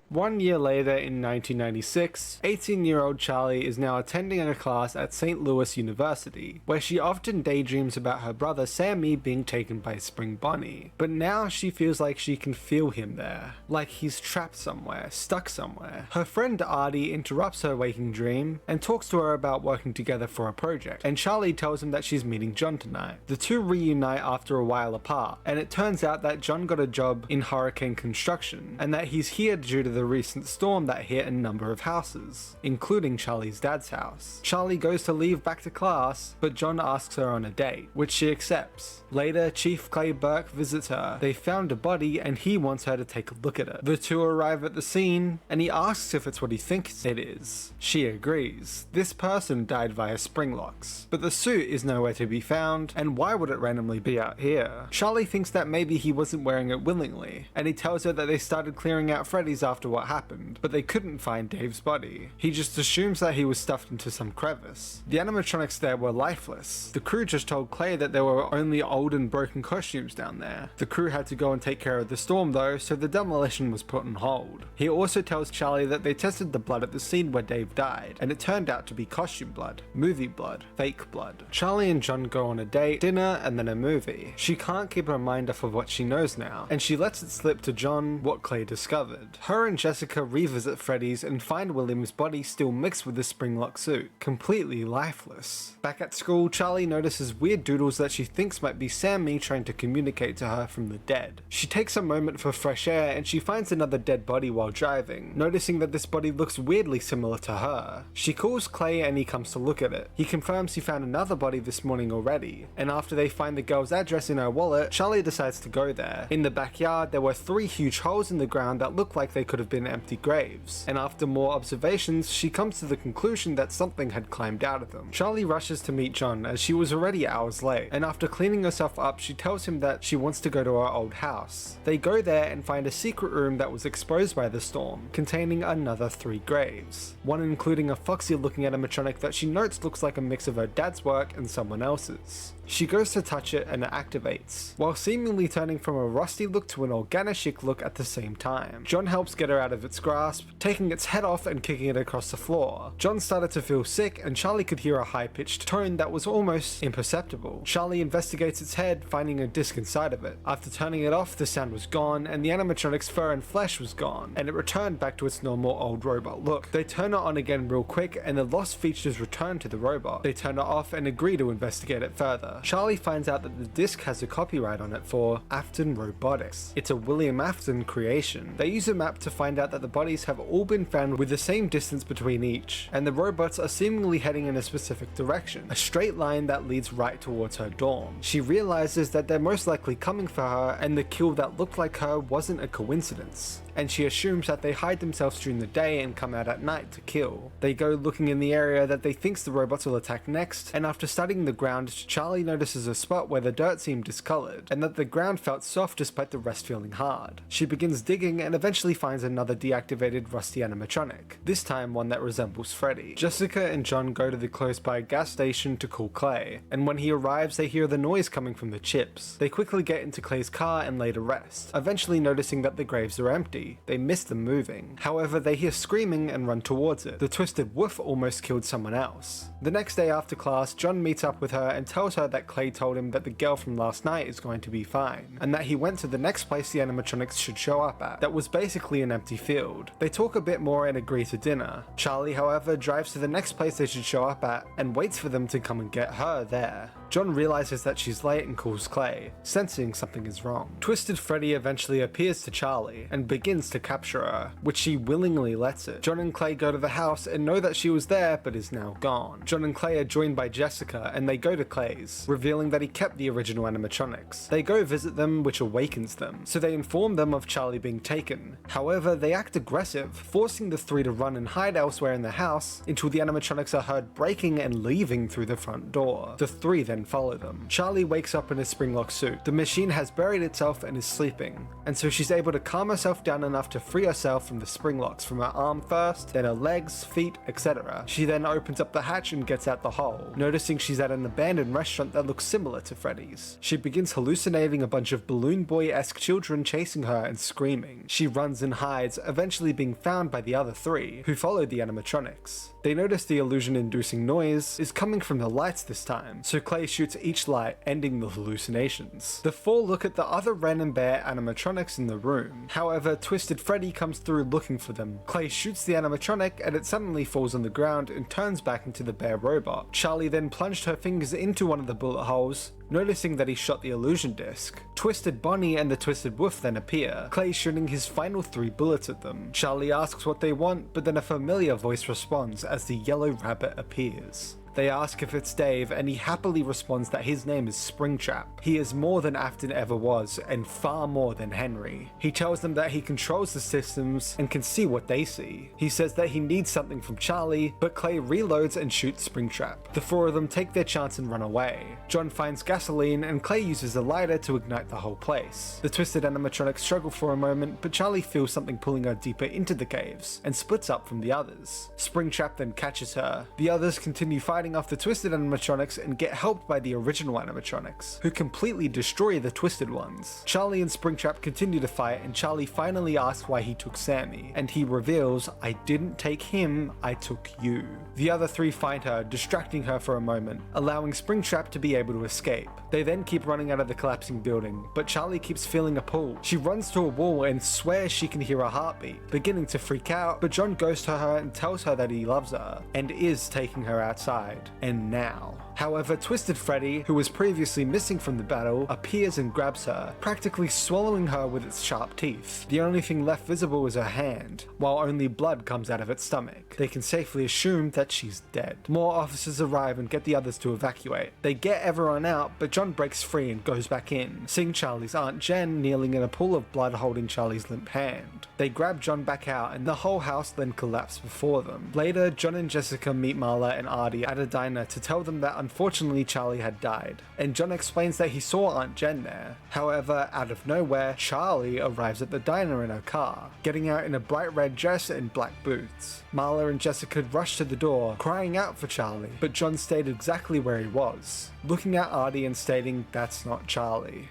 1 year later, in 1996, 18-year-old Charlie is now attending a class at St. Louis University, where she often daydreams about her brother Sammy being taken by Spring Bonnie. But now she feels like she can feel him there, like he's trapped somewhere, stuck somewhere. Her friend Artie interrupts her waking dream and talks to her about working together for a project, and Charlie tells him that she's meeting John tonight. The two reunite after a while apart, and it turns out that John got a job in hurricane construction, and that he's here due to the recent storm that hit a number of houses, including Charlie's dad's house. Charlie goes to leave back to class, but John asks her on a date, which she accepts. Later, Chief Clay Burke visits her. They found a body and he wants her to take a look at it. The two arrive at the scene, and he asks if it's what he thinks it is. She agrees. This person died via spring locks, but the suit is nowhere to be found, and why would it randomly be out here? Charlie thinks that maybe he wasn't wearing it willingly, and he tells her that they started clearing out Freddy's after what happened, but they couldn't find Dave's body. He just assumes that he was stuffed into some crevice. The animatronics there were lifeless. The crew just told Clay that there were only old and broken costumes down there. The crew had to go and take care of the storm though, so the demolition was put on hold. He also tells Charlie that they tested the blood at the scene where Dave died, and it turned out to be costume blood, movie blood, fake blood. Charlie and John go on a date, dinner, and then a movie. She can't keep her mind off of what she knows now, and she lets it slip to John what Clay discovered. Her and Jessica revisit Freddy's and find William's body still mixed with the springlock suit, completely lifeless. Back at school, Charlie notices weird doodles that she thinks might be Sammy trying to communicate to her from the dead. She takes a moment for fresh air and she finds another dead body while driving, noticing that this body looks weirdly similar to her. She calls Clay and he comes to look at it. He confirms he found another body this morning already, and after they find the girl's address in her wallet, Charlie decides to go there. In the backyard, there were 3 huge holes in the ground that looked like they could have been empty graves, and after more observations, she comes to the conclusion that something had climbed out of them. Charlie rushes to meet John as she was already hours late, and after cleaning herself up, she tells him that she wants to go to her old house. They go there and find a secret room that was exposed by the storm, containing another 3 graves, one including a foxy looking animatronic that she notes looks like a mix of her dad's work and someone else's. She goes to touch it and it activates, while seemingly turning from a rusty look to an organic look at the same time. John helps get her out of its grasp, taking its head off and kicking it across the floor. John started to feel sick and Charlie could hear a high-pitched tone that was almost imperceptible. Charlie investigates its head, finding a disc inside of it. After turning it off, the sound was gone and the animatronic's fur and flesh was gone, and it returned back to its normal old robot look. They turn it on again real quick and the lost features return to the robot. They turn it off and agree to investigate it further. Charlie finds out that the disc has a copyright on it for Afton Robotics. It's a William Afton creation. They use a map to find out that the bodies have all been found with the same distance between each, and the robots are seemingly heading in a specific direction, a straight line that leads right towards her dorm. She realizes that they're most likely coming for her, and the kill that looked like her wasn't a coincidence. and she assumes that they hide themselves during the day and come out at night to kill. They go looking in the area that they think the robots will attack next, and after studying the ground, Charlie notices a spot where the dirt seemed discolored, and that the ground felt soft despite the rest feeling hard. She begins digging and eventually finds another deactivated rusty animatronic, this time one that resembles Freddy. Jessica and John go to the close by gas station to call Clay, and when he arrives they hear the noise coming from the chips. They quickly get into Clay's car and lay to rest, eventually noticing that the graves are empty. They miss them moving. However, they hear screaming and run towards it. The Twisted Wolf almost killed someone else. The next day after class, John meets up with her and tells her that Clay told him that the girl from last night is going to be fine, and that he went to the next place the animatronics should show up at, that was basically an empty field. They talk a bit more and agree to dinner. Charlie, however, drives to the next place they should show up at and waits for them to come and get her there. John realizes that she's late and calls Clay, sensing something is wrong. Twisted Freddy eventually appears to Charlie and begins to capture her, which she willingly lets it. John and Clay go to the house and know that she was there but is now gone. John and Clay are joined by Jessica and they go to Clay's, revealing that he kept the original animatronics. They go visit them, which awakens them, so they inform them of Charlie being taken. However, they act aggressive, forcing the three to run and hide elsewhere in the house until the animatronics are heard breaking and leaving through the front door. The three then follow them. Charlie wakes up in a Springlock suit. The machine has buried itself and is sleeping, and so she's able to calm herself down enough to free herself from the Springlocks from her arm first, then her legs, feet, etc. She then opens up the hatch and gets out the hole, noticing she's at an abandoned restaurant that looks similar to Freddy's. She begins hallucinating a bunch of Balloon Boy-esque children chasing her and screaming. She runs and hides, eventually being found by the other three, who followed the animatronics. They notice the illusion-inducing noise is coming from the lights this time, so Clay shoots each light, ending the hallucinations. The four look at the other Ren and Bear animatronics in the room. However, Twisted Freddy comes through looking for them. Clay shoots the animatronic and it suddenly falls on the ground and turns back into the bear robot. Charlie then plunged her fingers into one of the bullet holes, noticing that he shot the illusion disc. Twisted Bonnie and the Twisted Wolf then appear, Clay shooting his final 3 bullets at them. Charlie asks what they want, but then a familiar voice responds as the yellow rabbit appears. They ask if it's Dave, and he happily responds that his name is Springtrap. He is more than Afton ever was, and far more than Henry. He tells them that he controls the systems and can see what they see. He says that he needs something from Charlie, but Clay reloads and shoots Springtrap. The 4 of them take their chance and run away. John finds gasoline, and Clay uses a lighter to ignite the whole place. The Twisted animatronics struggle for a moment, but Charlie feels something pulling her deeper into the caves, and splits up from the others. Springtrap then catches her. The others continue fighting off the Twisted animatronics and get helped by the original animatronics, who completely destroy the Twisted ones. Charlie and Springtrap continue to fight, and Charlie finally asks why he took Sammy, and he reveals, "I didn't take him, I took you." The other 3 find her, distracting her for a moment, allowing Springtrap to be able to escape. They then keep running out of the collapsing building, but Charlie keeps feeling a pull. She runs to a wall and swears she can hear a heartbeat, beginning to freak out, but John goes to her and tells her that he loves her, and is taking her outside. And now. However, Twisted Freddy, who was previously missing from the battle, appears and grabs her, practically swallowing her with its sharp teeth. The only thing left visible is her hand, while only blood comes out of its stomach. They can safely assume that she's dead. More officers arrive and get the others to evacuate. They get everyone out, but John breaks free and goes back in, seeing Charlie's Aunt Jen kneeling in a pool of blood holding Charlie's limp hand. They grab John back out, and the whole house then collapses before them. Later, John and Jessica meet Marla and Artie at a diner to tell them that unfortunately Charlie had died, and John explains that he saw Aunt Jen there. However, out of nowhere, Charlie arrives at the diner in her car, getting out in a bright red dress and black boots. Marla and Jessica rush to the door, crying out for Charlie, but John stayed exactly where he was, looking at Artie and stating, "That's not Charlie."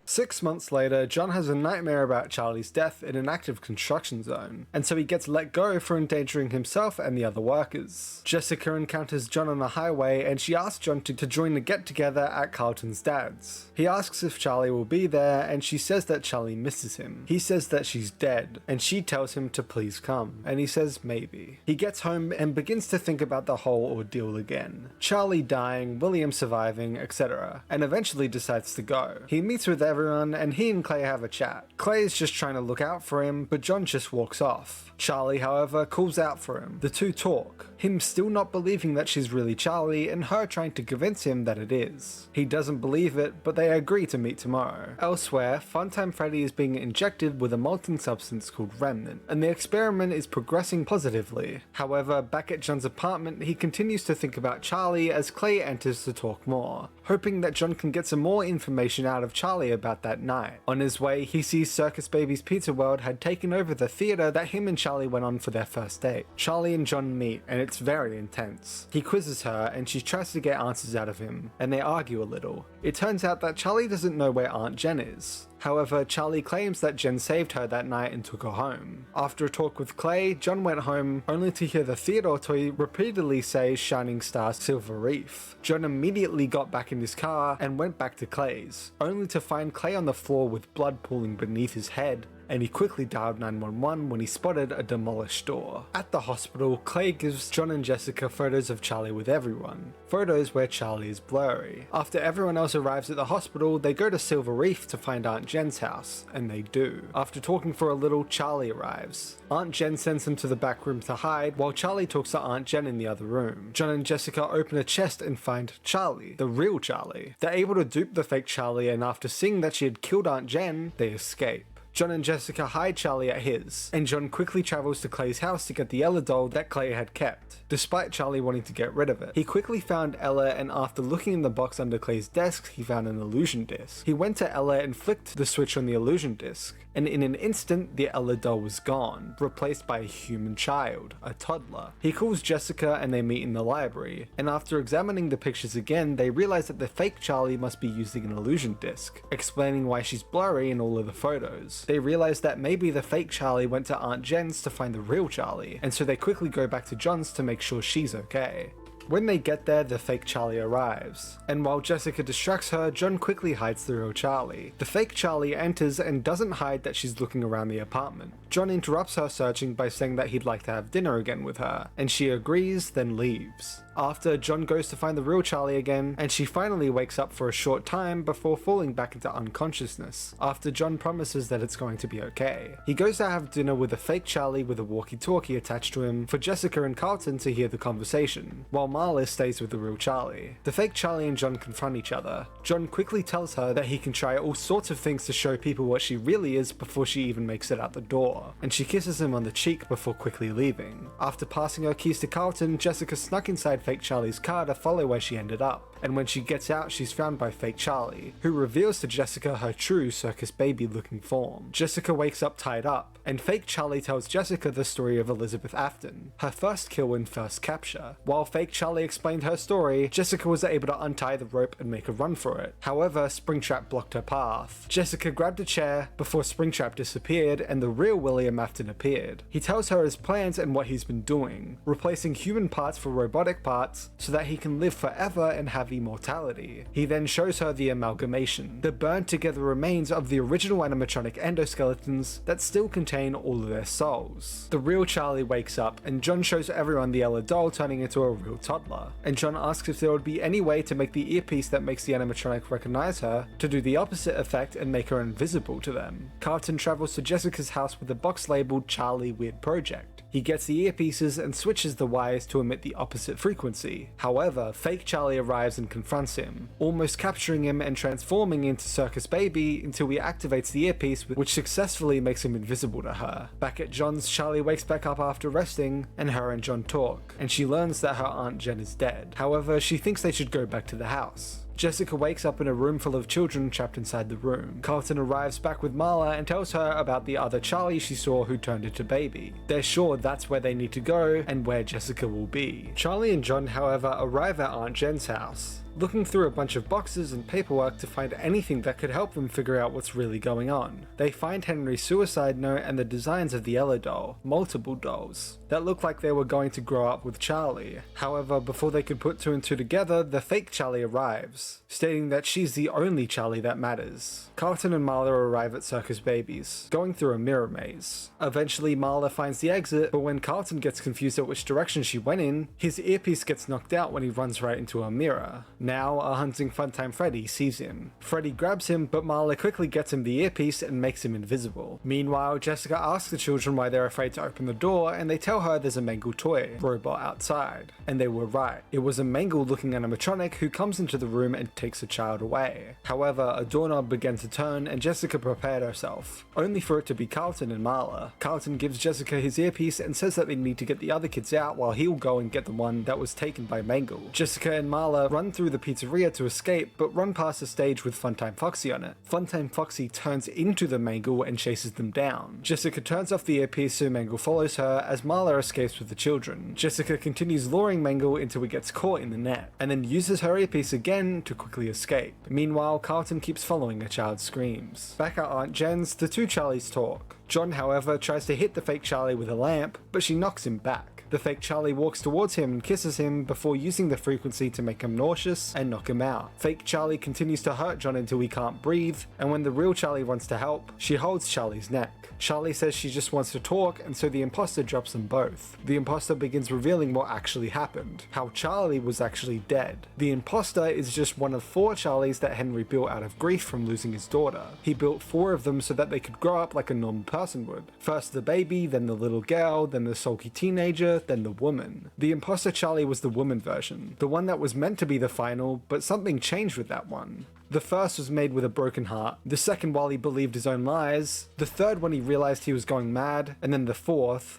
6 months later, John has a nightmare about Charlie's death in an active construction zone, and so he gets let go for endangering himself and the other workers. Jessica encounters John on the highway, and she asks John to join the get-together at Carlton's dad's. He asks if Charlie will be there, and she says that Charlie misses him. He says that she's dead, and she tells him to please come, and he says maybe. He gets home and begins to think about the whole ordeal again. Charlie dying, William surviving, etc., and eventually decides to go. He meets with everyone everyone, and he and Clay have a chat. Clay is just trying to look out for him, but John just walks off. Charlie, however, calls out for him. The two talk, him still not believing that she's really Charlie, and her trying to convince him that it is. He doesn't believe it, but they agree to meet tomorrow. Elsewhere, Funtime Freddy is being injected with a molten substance called Remnant, and the experiment is progressing positively. However, back at John's apartment, he continues to think about Charlie as Clay enters to talk more, hoping that John can get some more information out of Charlie about that night. On his way, he sees Circus Baby's Pizza World had taken over the theater that him and Charlie went on for their first date. Charlie and John meet, and it's very intense. He quizzes her, and she tries to get answers out of him, and they argue a little. It turns out that Charlie doesn't know where Aunt Jen is. However, Charlie claims that Jen saved her that night and took her home. After a talk with Clay, John went home only to hear the theater toy repeatedly say Shining Star Silver Reef. John immediately got back in his car and went back to Clay's, only to find Clay on the floor with blood pooling beneath his head, and he quickly dialed 911 when he spotted a demolished door. At the hospital, Clay gives John and Jessica photos of Charlie with everyone, photos where Charlie is blurry. After everyone else arrives at the hospital, they go to Silver Reef to find Aunt Jen's house, and they do. After talking for a little, Charlie arrives. Aunt Jen sends him to the back room to hide, while Charlie talks to Aunt Jen in the other room. John and Jessica open a chest and find Charlie, the real Charlie. They're able to dupe the fake Charlie, and after seeing that she had killed Aunt Jen, they escape. John and Jessica hide Charlie at his, and John quickly travels to Clay's house to get the Ella doll that Clay had kept, despite Charlie wanting to get rid of it. He quickly found Ella, and after looking in the box under Clay's desk, he found an illusion disc. He went to Ella and flicked the switch on the illusion disc, and in an instant, the Ella doll was gone, replaced by a human child, a toddler. He calls Jessica and they meet in the library, and after examining the pictures again, they realize that the fake Charlie must be using an illusion disc, explaining why she's blurry in all of the photos. They realize that maybe the fake Charlie went to Aunt Jen's to find the real Charlie, and so they quickly go back to John's to make sure she's okay. When they get there, the fake Charlie arrives, and while Jessica distracts her, John quickly hides the real Charlie. The fake Charlie enters and doesn't hide that she's looking around the apartment. John interrupts her searching by saying that he'd like to have dinner again with her, and she agrees, then leaves. After, John goes to find the real Charlie again, and she finally wakes up for a short time before falling back into unconsciousness, after John promises that it's going to be okay. He goes to have dinner with a fake Charlie with a walkie-talkie attached to him for Jessica and Carlton to hear the conversation, while Marla stays with the real Charlie. The fake Charlie and John confront each other. John quickly tells her that he can try all sorts of things to show people what she really is before she even makes it out the door, and she kisses him on the cheek before quickly leaving. After passing her keys to Carlton, Jessica snuck inside fake Charlie's car to follow where she ended up, and when she gets out, she's found by fake Charlie, who reveals to Jessica her true Circus Baby looking form. Jessica wakes up tied up, and fake Charlie tells Jessica the story of Elizabeth Afton, her first kill and first capture. While fake Charlie explained her story, Jessica was able to untie the rope and make a run for it. However, Springtrap blocked her path. Jessica grabbed a chair before Springtrap disappeared and the real William Afton appeared. He tells her his plans and what he's been doing, replacing human parts for robotic parts so that he can live forever and have immortality. He then shows her the amalgamation, the burned together remains of the original animatronic endoskeletons that still contain all of their souls. The real Charlie wakes up and John shows everyone the Ella doll turning into a real toddler, and John asks if there would be any way to make the earpiece that makes the animatronic recognize her to do the opposite effect and make her invisible to them. Carlton travels to Jessica's house with a box labeled Charlie Weird Project. He gets the earpieces and switches the wires to emit the opposite frequency. However, fake Charlie arrives and confronts him, almost capturing him and transforming into Circus Baby until he activates the earpiece, which successfully makes him invisible to her. Back at John's, Charlie wakes back up after resting, and her and John talk, and she learns that her Aunt Jen is dead. However, she thinks they should go back to the house. Jessica wakes up in a room full of children trapped inside the room. Carlton arrives back with Marla and tells her about the other Charlie she saw who turned into Baby. They're sure that's where they need to go and where Jessica will be. Charlie and John, however, arrive at Aunt Jen's house, looking through a bunch of boxes and paperwork to find anything that could help them figure out what's really going on. They find Henry's suicide note and the designs of the Ella doll, multiple dolls, that look like they were going to grow up with Charlie. However, before they could put two and two together, the fake Charlie arrives, stating that she's the only Charlie that matters. Carlton and Marla arrive at Circus Babies, going through a mirror maze. Eventually, Marla finds the exit, but when Carlton gets confused at which direction she went in, his earpiece gets knocked out when he runs right into a mirror. Now, a hunting Funtime Freddy sees him. Freddy grabs him, but Marla quickly gets him the earpiece and makes him invisible. Meanwhile, Jessica asks the children why they're afraid to open the door, and they tell her there's a Mangle toy robot outside. And they were right. It was a Mangle-looking animatronic who comes into the room and takes a child away. However, a doorknob began to turn, and Jessica prepared herself, only for it to be Carlton and Marla. Carlton gives Jessica his earpiece and says that they need to get the other kids out while he'll go and get the one that was taken by Mangle. Jessica and Marla run through the pizzeria to escape, but run past a stage with Funtime Foxy on it. Funtime Foxy turns into the Mangle and chases them down. Jessica turns off the earpiece so Mangle follows her as Marla escapes with the children. Jessica continues luring Mangle until he gets caught in the net, and then uses her earpiece again to quickly escape. Meanwhile, Carlton keeps following a child's screams. Back at Aunt Jen's, the two Charlies talk. John, however, tries to hit the fake Charlie with a lamp, but she knocks him back. The fake Charlie walks towards him and kisses him before using the frequency to make him nauseous and knock him out. Fake Charlie continues to hurt John until he can't breathe, and when the real Charlie wants to help, she holds Charlie's neck. Charlie says she just wants to talk, and so the imposter drops them both. The imposter begins revealing what actually happened, how Charlie was actually dead. The imposter is just one of 4 Charlies that Henry built out of grief from losing his daughter. He built 4 of them so that they could grow up like a normal person would. First the baby, then the little girl, then the sulky teenager, then the woman. The imposter Charlie was the woman version, the one that was meant to be the final, but something changed with that one. The first was made with a broken heart, the second while he believed his own lies, the third when he realized he was going mad, and then the fourth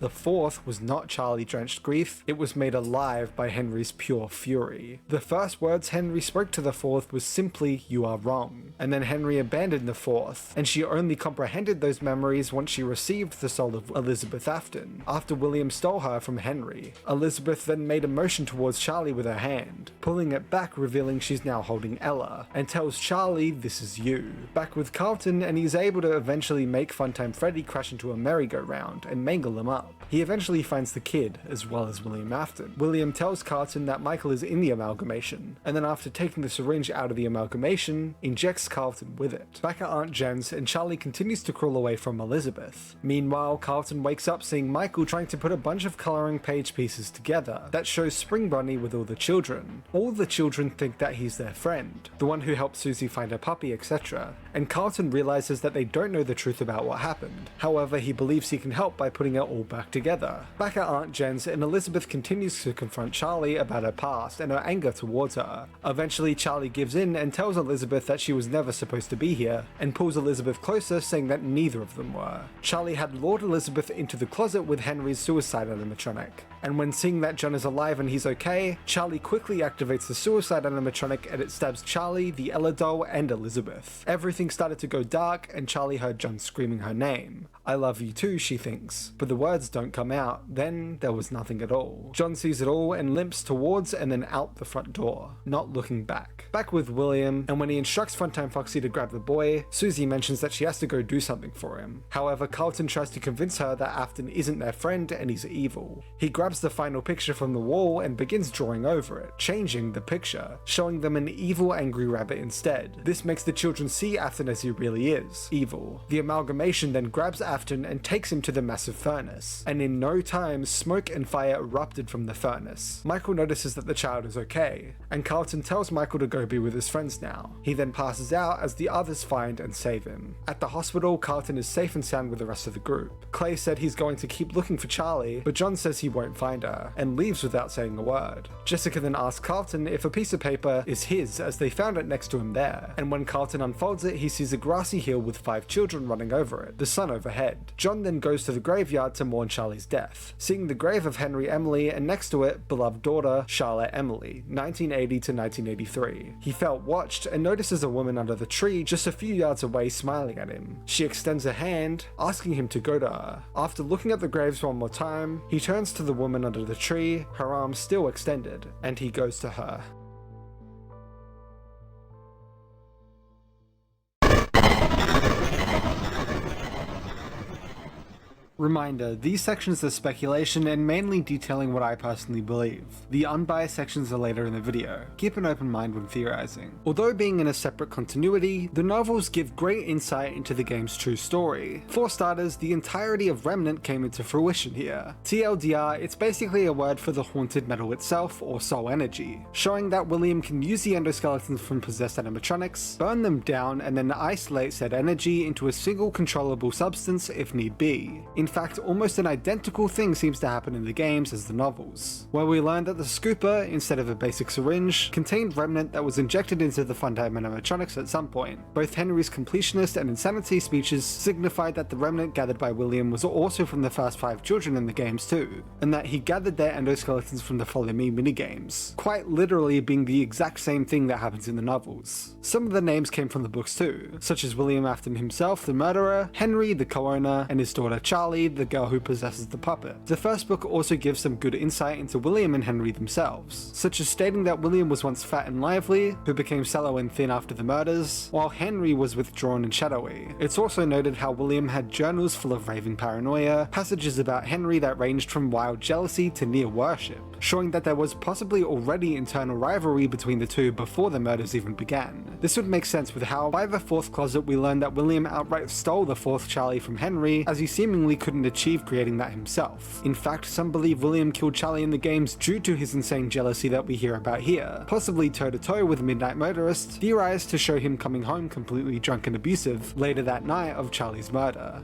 was not Charlie-drenched grief, it was made alive by Henry's pure fury. The first words Henry spoke to the fourth was simply, "You are wrong," and then Henry abandoned the fourth, and she only comprehended those memories once she received the soul of Elizabeth Afton, after William stole her from Henry. Elizabeth then made a motion towards Charlie with her hand, pulling it back revealing she's now holding Ella, and tells Charlie, "This is you." Back with Carlton, and he's able to eventually make Funtime Freddy crash into a merry-go-round and mangle him up. He eventually finds the kid, as well as William Afton. William tells Carlton that Michael is in the amalgamation, and then after taking the syringe out of the amalgamation, injects Carlton with it. Back at Aunt Jen's, and Charlie continues to crawl away from Elizabeth. Meanwhile, Carlton wakes up seeing Michael trying to put a bunch of coloring page pieces together that shows Spring Bunny with all the children. All the children think that he's their friend, the one who helped Susie find her puppy, etc. And Carlton realizes that they don't know the truth about what happened. However, he believes he can help by putting it all back together. Back at Aunt Jen's, and Elizabeth continues to confront Charlie about her past and her anger towards her. Eventually, Charlie gives in and tells Elizabeth that she was never supposed to be here, and pulls Elizabeth closer, saying that neither of them were. Charlie had lured Elizabeth into the closet with Henry's suicide animatronic, and when seeing that John is alive and he's okay, Charlie quickly activates the suicide animatronic and it stabs Charlie, the Ella doll, and Elizabeth. Everything started to go dark, and Charlie heard John screaming her name. "I love you too," she thinks, but the words don't come out. Then there was nothing at all. John sees it all and limps towards and then out the front door, not looking back. Back with William, and when he instructs Funtime Foxy to grab the boy, Susie mentions that she has to go do something for him. However, Carlton tries to convince her that Afton isn't their friend and he's evil. He grabs the final picture from the wall and begins drawing over it, changing the picture, showing them an evil angry rabbit instead. This makes the children see Afton as he really is, evil. The amalgamation then grabs Afton and takes him to the massive furnace, and in no time, smoke and fire erupted from the furnace. Michael notices that the child is okay, and Carlton tells Michael to go be with his friends now. He then passes out as the others find and save him. At the hospital, Carlton is safe and sound with the rest of the group. Clay said he's going to keep looking for Charlie, but John says he won't find her, and leaves without saying a word. Jessica then asks Carlton if a piece of paper is his, as they found it next to him there, and when Carlton unfolds it, he sees a grassy hill with 5 children running over it, the sun overhead. John then goes to the graveyard to mourn Charlie's death, seeing the grave of Henry Emily, and next to it, beloved daughter, Charlotte Emily, 1980 to 1983. He felt watched and notices a woman under the tree just a few yards away smiling at him. She extends a hand, asking him to go to her. After looking at the graves one more time, he turns to the woman under the tree, her arms still extended, and he goes to her. Reminder, these sections are speculation and mainly detailing what I personally believe. The unbiased sections are later in the video. Keep an open mind when theorizing. Although being in a separate continuity, the novels give great insight into the game's true story. For starters, the entirety of Remnant came into fruition here. TLDR, it's basically a word for the haunted metal itself, or soul energy, showing that William can use the endoskeletons from possessed animatronics, burn them down, and then isolate said energy into a single controllable substance if need be. In fact, almost an identical thing seems to happen in the games as the novels, where we learn that the scooper, instead of a basic syringe, contained Remnant that was injected into the Fundime animatronics at some point. Both Henry's completionist and insanity speeches signified that the Remnant gathered by William was also from the first 5 children in the games too, and that he gathered their endoskeletons from the Follow Me minigames, quite literally being the exact same thing that happens in the novels. Some of the names came from the books too, such as William Afton himself, the murderer, Henry, the co-owner, and his daughter Charlie, the girl who possesses the puppet. The first book also gives some good insight into William and Henry themselves, such as stating that William was once fat and lively, who became sallow and thin after the murders, while Henry was withdrawn and shadowy. It's also noted how William had journals full of raving paranoia, passages about Henry that ranged from wild jealousy to near worship, showing that there was possibly already internal rivalry between the two before the murders even began. This would make sense with how, by the 4th closet, we learned that William outright stole the 4th Charlie from Henry, as he seemingly couldn't achieve creating that himself. In fact, some believe William killed Charlie in the games due to his insane jealousy that we hear about here, possibly toe-to-toe with Midnight Motorist, theorized to show him coming home completely drunk and abusive later that night of Charlie's murder.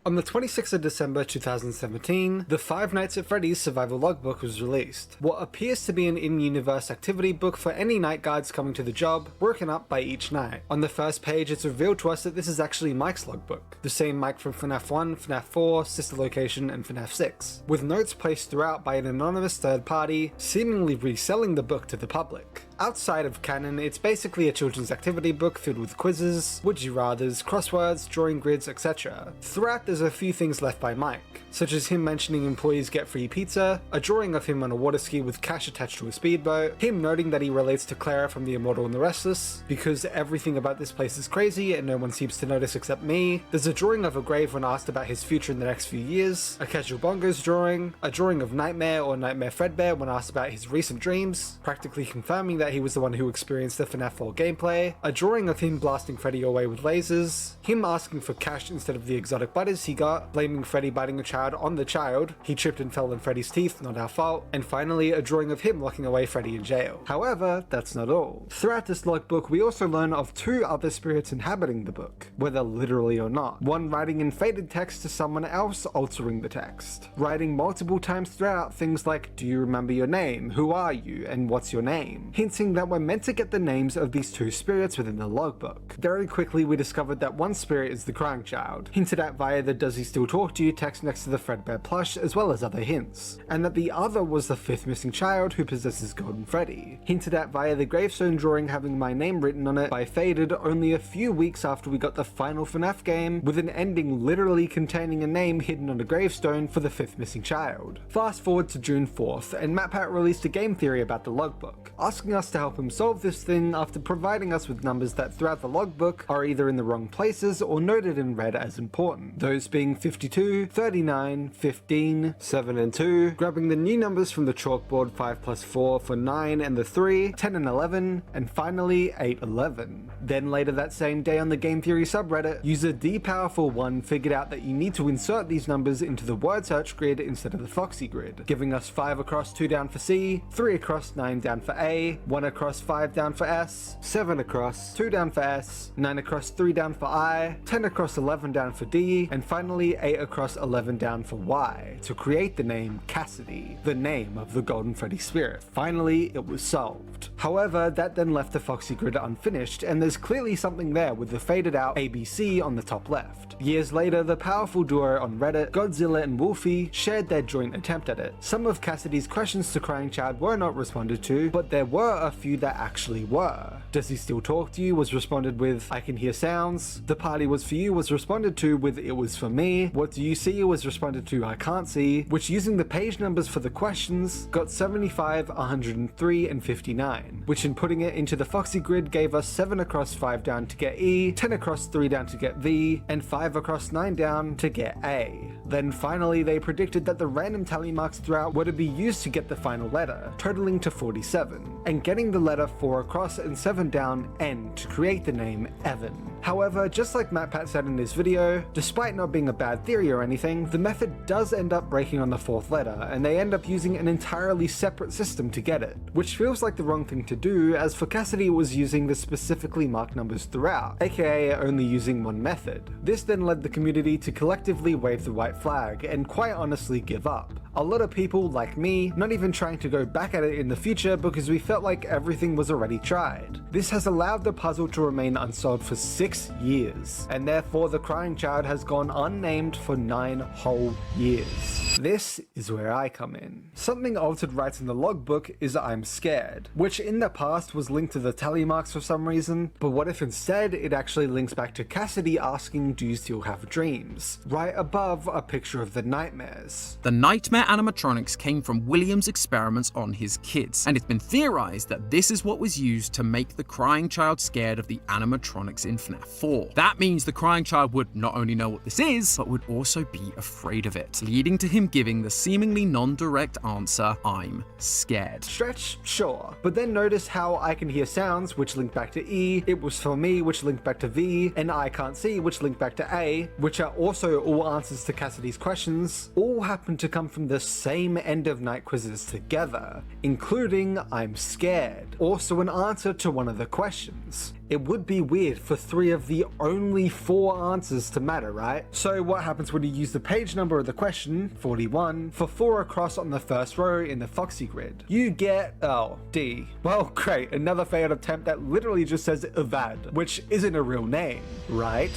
On the 26th of December 2017, the Five Nights at Freddy's Survival Logbook was released, what appears to be an in-universe activity book for any night guards coming to the job, broken up by each night. On the first page, it's revealed to us that this is actually Mike's logbook, the same Mike from FNAF 1, FNAF 4, Sister Location, and FNAF 6, with notes placed throughout by an anonymous third party, seemingly reselling the book to the public. Outside of canon, it's basically a children's activity book filled with quizzes, would-you-rathers, crosswords, drawing grids, etc. Throughout, there's a few things left by Mike, such as him mentioning employees get free pizza, a drawing of him on a water ski with cash attached to a speedboat, him noting that he relates to Clara from The Immortal and the Restless, because everything about this place is crazy and no one seems to notice except me. There's a drawing of a grave when asked about his future in the next few years, a Casual Bongos drawing, a drawing of Nightmare or Nightmare Fredbear when asked about his recent dreams, practically confirming that he was the one who experienced the FNAF 4 gameplay, a drawing of him blasting Freddy away with lasers, him asking for cash instead of the exotic butters he got, blaming Freddy biting a child on the child, he tripped and fell in Freddy's teeth, not our fault, and finally a drawing of him locking away Freddy in jail. However, that's not all. Throughout this logbook, we also learn of 2 other spirits inhabiting the book, whether literally or not. One writing in faded text to someone else altering the text, writing multiple times throughout things like, do you remember your name, who are you, and what's your name, hinting that we're meant to get the names of these 2 spirits within the logbook. Very quickly we discovered that one spirit is the crying child, hinted at via the does he still talk to you text next to the Fredbear plush, as well as other hints, and that the other was the 5th missing child who possesses Golden Freddy, hinted at via the gravestone drawing having my name written on it by Faded only a few weeks after we got the final FNAF game, with an ending literally containing a name hidden on a gravestone for the 5th missing child. Fast forward to June 4th, and MatPat released a game theory about the logbook, asking us to help him solve this thing after providing us with numbers that throughout the logbook are either in the wrong places or noted in red as important, those being 52, 39, 15, 7 and 2, grabbing the new numbers from the chalkboard 5 plus 4 for 9 and the 3, 10 and 11, and finally 8, 11. Then later that same day on the Game Theory subreddit, user DPowerful1 figured out that you need to insert these numbers into the word search grid instead of the Foxy grid, giving us 5 across 2 down for C, 3 across 9 down for A, 1 across 5 down for S, 7 across 2 down for S, 9 across 3 down for I, 10 across 11 down for D, and finally 8 across 11 down for Y, to create the name Cassidy, the name of the Golden Freddy spirit. Finally, it was solved. However, that then left the Foxy grid unfinished, and there's clearly something there with the faded out ABC on the top left. Years later, the powerful duo on Reddit, Godzilla and Wolfie, shared their joint attempt at it. Some of Cassidy's questions to Crying Child were not responded to, but there were a few that actually were. Does he still talk to you was responded with, I can hear sounds. The party was for you was responded to with, it was for me. What do you see was responded to, I can't see, which using the page numbers for the questions got 75, 103, and 59, which in putting it into the Foxy grid gave us 7 across 5 down to get E, 10 across 3 down to get V, and 5 across 9 down to get A. Then finally they predicted that the random tally marks throughout were to be used to get the final letter, totaling to 47, and getting the letter 4 across and 7 down N to create the name Evan. However, just like MatPat said in his video, despite not being a bad theory or anything, the method does end up breaking on the 4th letter, and they end up using an entirely separate system to get it, which feels like the wrong thing to do, as for Cassidy it was using the specifically marked numbers throughout, aka only using one method. This then led the community to collectively wave the white flag, and quite honestly give up. A lot of people, like me, not even trying to go back at it in the future because we felt like everything was already tried. This has allowed the puzzle to remain unsolved for 6 years, and therefore the crying child has gone unnamed for 9 whole years. This is where I come in. Something Altered writes in the logbook is I'm scared, which in the past was linked to the tally marks for some reason, but what if instead it actually links back to Cassidy asking, do you still have dreams? Right above a picture of the nightmares. The nightmare animatronics came from Williams' experiments on his kids, and it's been theorized that this is what was used to make the crying child scared of the animatronics in FNAF 4. That means the crying child would not only know what this is, but would also be afraid of it, leading to him giving the seemingly non-direct answer, I'm scared. Stretch, sure, but then notice how I can hear sounds, which link back to E, it was for me, which linked back to V, and I can't see, which linked back to A, which are also all answers to Cassidy's questions, all happen to come from the same end of night quizzes together, including I'm scared, also an answer to one of the questions. It would be weird for 3 of the only 4 answers to matter, right? So what happens when you use the page number of the question, 41, for 4 across on the first row in the Foxy grid? You get, oh, D. Well, great, another failed attempt that literally just says Evad, which isn't a real name, right?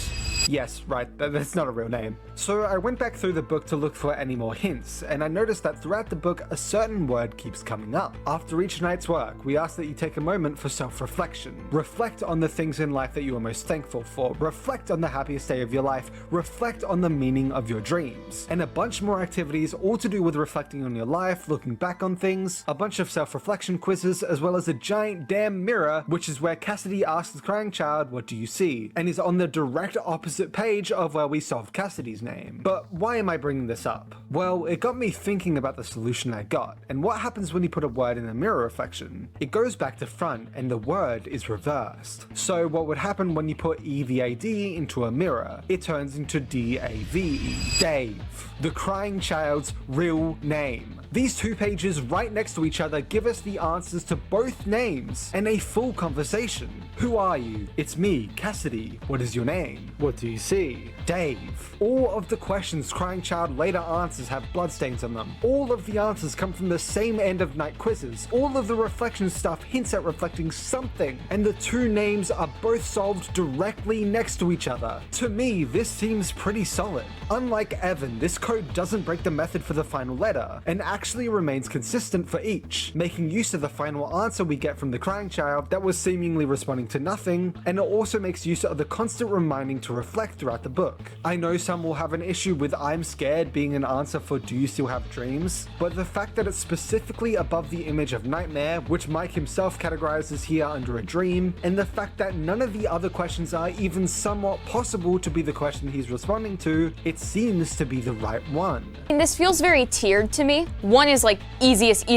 Yes, right, that's not a real name. So I went back through the book to look for any more hints, and I noticed that throughout the book a certain word keeps coming up. After each night's work, we ask that you take a moment for self-reflection. Reflect on the things in life that you are most thankful for. Reflect on the happiest day of your life. Reflect on the meaning of your dreams. And a bunch more activities all to do with reflecting on your life, looking back on things, a bunch of self-reflection quizzes, as well as a giant damn mirror, which is where Cassidy asks the crying child, what do you see? And is on the direct opposite page of where we solved Cassidy's name. But why am I bringing this up? Well, it got me thinking about the solution I got, and what happens when you put a word in a mirror reflection? It goes back to front, and the word is reversed. So what would happen when you put EVAD into a mirror? It turns into DAVE, Dave, the crying child's real name. These 2 pages right next to each other give us the answers to both names and a full conversation. Who are you? It's me, Cassidy. What is your name? What do you see? Dave. All of the questions Crying Child later answers have bloodstains on them. All of the answers come from the same end of night quizzes. All of the reflection stuff hints at reflecting something, and the 2 names are both solved directly next to each other. To me, this seems pretty solid. Unlike Evan, this code doesn't break the method for the final letter, and actually remains consistent for each, making use of the final answer we get from the crying child that was seemingly responding to nothing, and it also makes use of the constant reminding to reflect throughout the book. I know some will have an issue with I'm scared being an answer for do you still have dreams, but the fact that it's specifically above the image of nightmare, which Mike himself categorizes here under a dream, and the fact that none of the other questions are even somewhat possible to be the question he's responding to, it seems to be the right one. And this feels very tiered to me. One is like easiest.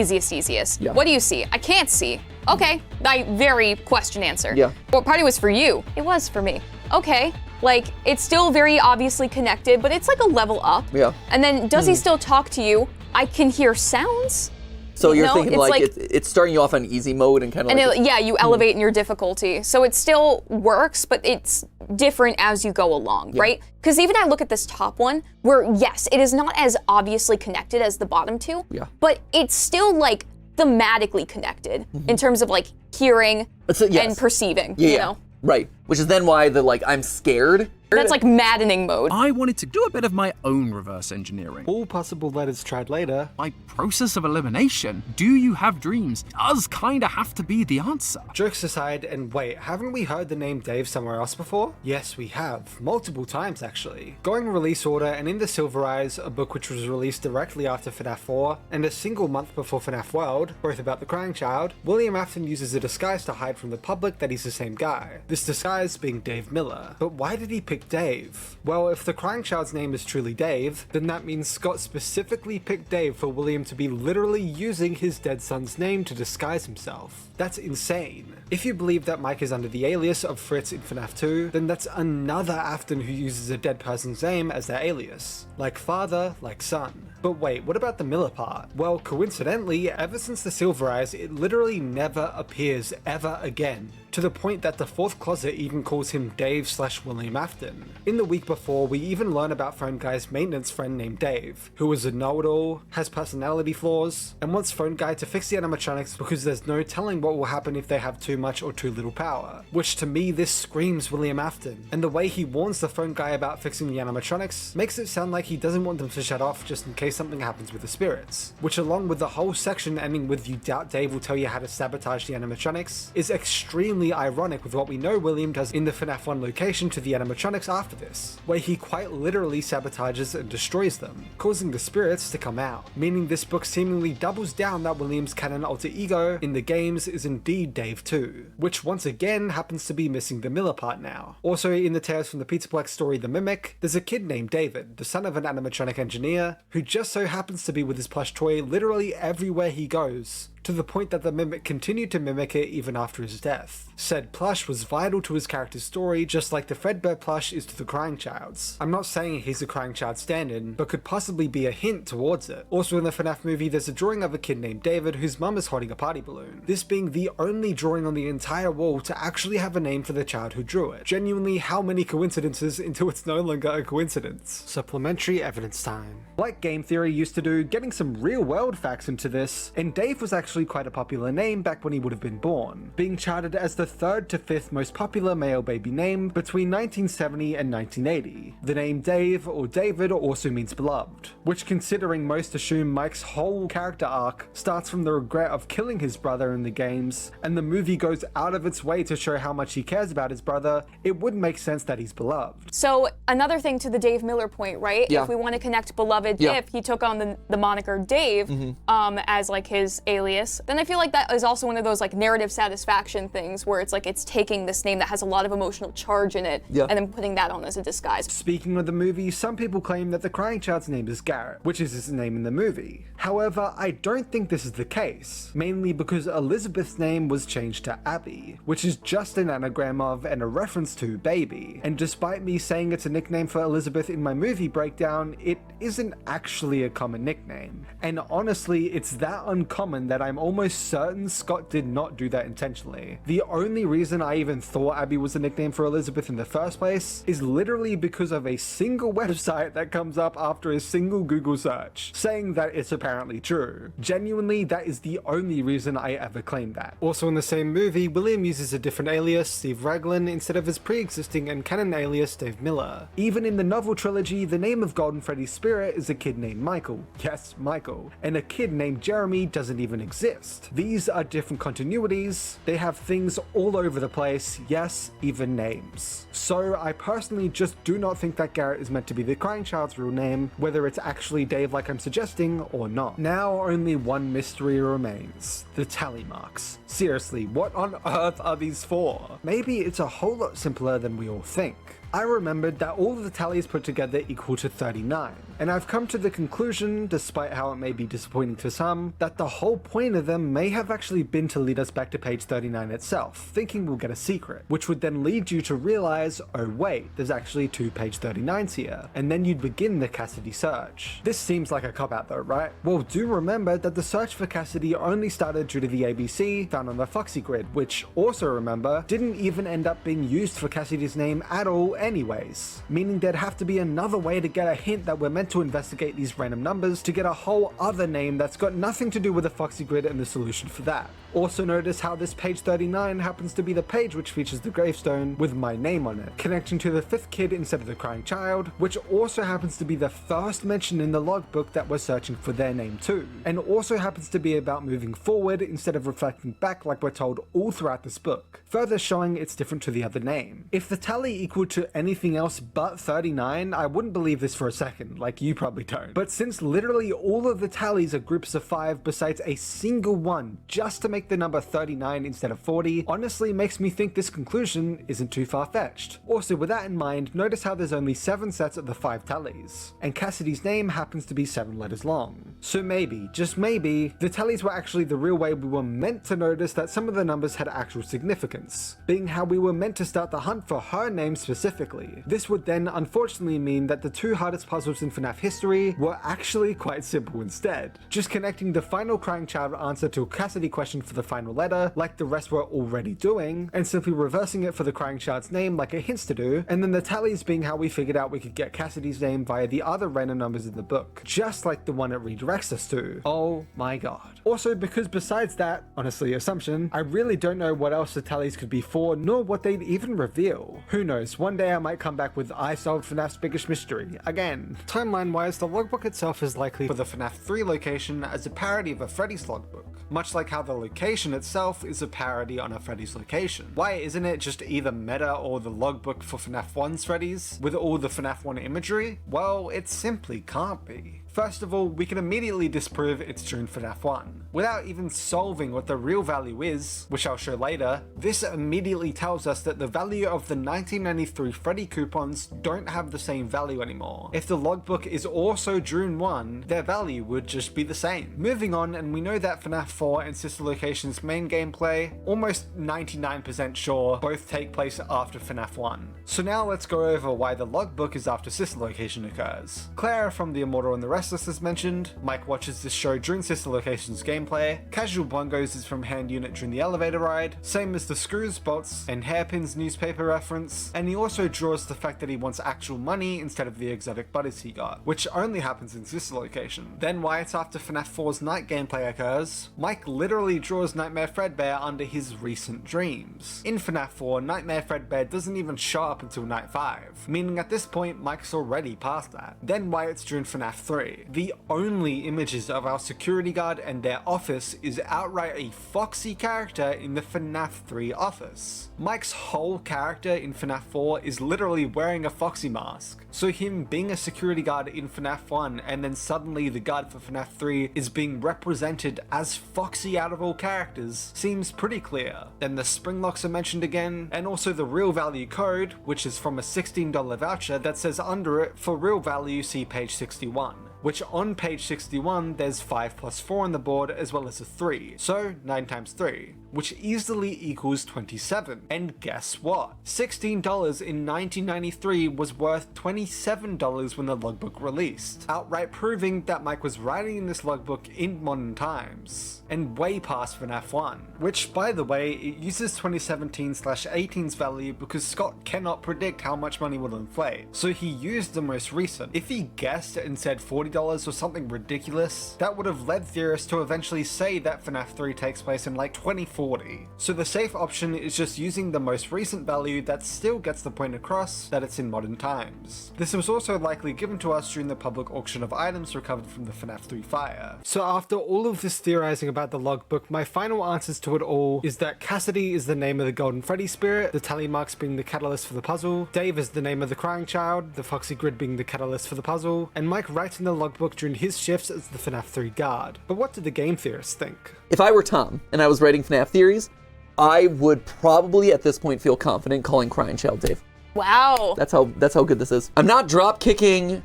Yeah. What do you see? I can't see. Okay, very question answer. Yeah. What party was for you? It was for me. Okay, like it's still very obviously connected, but it's like a level up. Yeah. And then does he still talk to you? I can hear sounds. So you're thinking like it's starting you off on easy mode and kind of like... you elevate in your difficulty. So it still works, but it's different as you go along, right? Because even I look at this top one, where yes, it is not as obviously connected as the bottom 2, but it's still like thematically connected in terms of like hearing and perceiving, you know? Right, which is then why the like I'm scared That's like maddening mode. I wanted to do a bit of my own reverse engineering. All possible letters tried later. By process of elimination, do you have dreams does kinda have to be the answer. Jokes aside, and wait, haven't we heard the name Dave somewhere else before? Yes, we have. Multiple times, actually. Going release order, and in The Silver Eyes, a book which was released directly after FNAF 4, and a single month before FNAF World, both about the crying child, William Afton uses a disguise to hide from the public that he's the same guy. This disguise being Dave Miller. But why did he pick Dave? Well, if the crying child's name is truly Dave, then that means Scott specifically picked Dave for William to be literally using his dead son's name to disguise himself. That's insane. If you believe that Mike is under the alias of Fritz in FNAF 2, then that's another Afton who uses a dead person's name as their alias. Like father, like son. But wait, what about the Miller part? Well, coincidentally, ever since The Silver Eyes, it literally never appears ever again, to the point that the fourth closet even calls him Dave/William Afton. In the week before, we even learn about Phone Guy's maintenance friend named Dave, who is a know-it-all, has personality flaws, and wants Phone Guy to fix the animatronics because there's no telling what will happen if they have too much or too little power. Which to me, this screams William Afton, and the way he warns the Phone Guy about fixing the animatronics makes it sound like he doesn't want them to shut off just in case something happens with the spirits, which along with the whole section ending with "you doubt Dave will tell you how to sabotage the animatronics" is extremely ironic with what we know William does in the FNAF 1 location to the animatronics after this, where he quite literally sabotages and destroys them, causing the spirits to come out, meaning this book seemingly doubles down that William's canon alter ego in the games is indeed Dave too, which once again happens to be missing the Miller part now. Also in the Tales from the Pizzaplex story The Mimic, there's a kid named David, the son of an animatronic engineer, who just so happens to be with his plush toy literally everywhere he goes, to the point that the Mimic continued to mimic it even after his death. Said plush was vital to his character's story, just like the Fredbear plush is to the Crying Child's. I'm not saying he's a Crying Child stand-in, but could possibly be a hint towards it. Also in the FNAF movie, there's a drawing of a kid named David whose mum is holding a party balloon, this being the only drawing on the entire wall to actually have a name for the child who drew it. Genuinely, how many coincidences until it's no longer a coincidence? Supplementary evidence time. Like Game Theory used to do, getting some real-world facts into this, and Dave was actually quite a popular name back when he would have been born, being charted as the 3rd to 5th most popular male baby name between 1970 and 1980. The name Dave or David also means beloved, which considering most assume Mike's whole character arc starts from the regret of killing his brother in the games, and the movie goes out of its way to show how much he cares about his brother, it would make sense that he's beloved. So another thing to the Dave Miller point, right? Yeah. If we want to connect beloved, Yeah. if he took on the moniker Dave as like his alias, then I feel like that is also one of those like narrative satisfaction things where it's like it's taking this name that has a lot of emotional charge in it and then putting that on as a disguise. Speaking of the movie, some people claim that the Crying Child's name is Garrett, which is his name in the movie. However, I don't think this is the case, mainly because Elizabeth's name was changed to Abby, which is just an anagram of and a reference to baby. And despite me saying it's a nickname for Elizabeth in my movie breakdown, it isn't actually a common nickname. And honestly, it's that uncommon that I'm almost certain Scott did not do that intentionally. The only reason I even thought Abby was a nickname for Elizabeth in the first place is literally because of a single website that comes up after a single Google search, saying that it's apparently true. Genuinely, that is the only reason I ever claimed that. Also in the same movie, William uses a different alias, Steve Raglan, instead of his pre-existing and canon alias, Dave Miller. Even in the novel trilogy, the name of Golden Freddy's spirit is a kid named Michael. Yes, Michael. And a kid named Jeremy doesn't even exist. These are different continuities. They have things all over the place, yes, even names. So I personally just do not think that Garrett is meant to be the Crying Child's real name, whether it's actually Dave like I'm suggesting or not. Now only one mystery remains: the tally marks. Seriously, what on earth are these for? Maybe it's a whole lot simpler than we all think. I remembered that all of the tallies put together equal to 39, and I've come to the conclusion, despite how it may be disappointing to some, that the whole point of them may have actually been to lead us back to page 39 itself, thinking we'll get a secret, which would then lead you to realize, oh wait, there's actually 2 page 39s here, and then you'd begin the Cassidy search. This seems like a cop-out though, right? Well, do remember that the search for Cassidy only started due to the ABC found on the Foxy grid, which also remember, didn't even end up being used for Cassidy's name at all anyways, meaning there'd have to be another way to get a hint that we're meant to investigate these random numbers to get a whole other name that's got nothing to do with the Foxy Grid and the solution for that. Also notice how this page 39 happens to be the page which features the gravestone with my name on it, connecting to the 5th kid instead of the crying child, which also happens to be the first mention in the logbook that we're searching for their name too, and also happens to be about moving forward instead of reflecting back like we're told all throughout this book, further showing it's different to the other name. If the tally equaled to anything else but 39, I wouldn't believe this for a second, like you probably don't. But since literally all of the tallies are groups of 5 besides a single one just to make the number 39 instead of 40, honestly makes me think this conclusion isn't too far-fetched. Also, with that in mind, notice how there's only 7 sets of the 5 tallies, and Cassidy's name happens to be 7 letters long. So maybe, just maybe, the tallies were actually the real way we were meant to notice that some of the numbers had actual significance, being how we were meant to start the hunt for her name specifically. This would then unfortunately mean that the 2 hardest puzzles in FNAF history were actually quite simple instead, just connecting the final crying child answer to a Cassidy question for the final letter, like the rest were already doing, and simply reversing it for the crying child's name like it hints to do, and then the tallies being how we figured out we could get Cassidy's name via the other random numbers in the book, just like the one it redirects us to. Oh my god. Also, because besides that, honestly, assumption, I really don't know what else the tallies could be for, nor what they'd even reveal. Who knows, one day I might come back with I solved FNAF's biggest mystery, again. Timeline-wise, the logbook itself is likely for the FNAF 3 location as a parody of a Freddy's logbook, much like how the location itself is a parody on a Freddy's location. Why isn't it just either meta or the logbook for FNAF 1's Freddy's, with all the FNAF 1 imagery? Well, it simply can't be. First of all, we can immediately disprove it's during FNAF 1. Without even solving what the real value is, which I'll show later, this immediately tells us that the value of the 1993 Freddy coupons don't have the same value anymore. If the logbook is also June 1, their value would just be the same. Moving on, and we know that FNAF 4 and Sister Location's main gameplay, almost 99% sure, both take place after FNAF 1. So now let's go over why the logbook is after Sister Location occurs. Clara from The Immortal and the Restless is mentioned, Mike watches this show during Sister Location's gameplay, Casual Bongos is from Hand Unit during the elevator ride, same as the Screws, Bolts, and Hairpins newspaper reference, and he also draws the fact that he wants actual money instead of the exotic buddies he got, which only happens in Sister Location. Then why it's after FNAF 4's night gameplay occurs, Mike literally draws Nightmare Fredbear under his recent dreams. In FNAF 4, Nightmare Fredbear doesn't even show up until night 5, meaning at this point Mike's already past that. Then why it's during FNAF 3. The only images of our security guard and their office is outright a Foxy character in the FNAF 3 office. Mike's whole character in FNAF 4 is literally wearing a Foxy mask, so him being a security guard in FNAF 1 and then suddenly the guard for FNAF 3 is being represented as Foxy out of all characters seems pretty clear. Then the spring locks are mentioned again, and also the real value code, which is from a $16 voucher that says under it, for real value see page 61. Which on page 61 there's 5 plus 4 on the board as well as a 3, so 9 times 3, which easily equals 27. And guess what? $16 in 1993 was worth $27 when the logbook released, outright proving that Mike was writing in this logbook in modern times, and way past FNAF 1, which by the way, it uses 2017/18's value because Scott cannot predict how much money will inflate, so he used the most recent. If he guessed and said $40 or something ridiculous, that would have led theorists to eventually say that FNAF 3 takes place in like 2040. So the safe option is just using the most recent value that still gets the point across that it's in modern times. This was also likely given to us during the public auction of items recovered from the FNAF 3 fire. So after all of this theorizing about the logbook, my final answers to it all is that Cassidy is the name of the Golden Freddy spirit, the tally marks being the catalyst for the puzzle, Dave is the name of the crying child, the Foxy Grid being the catalyst for the puzzle, and Mike writes in the logbook during his shifts as the FNAF 3 guard. But what did the game theorists think? If I were Tom and I was writing FNAF theories, I would probably at this point feel confident calling Crying Child Dave. Wow. That's how good this is. I'm not drop kicking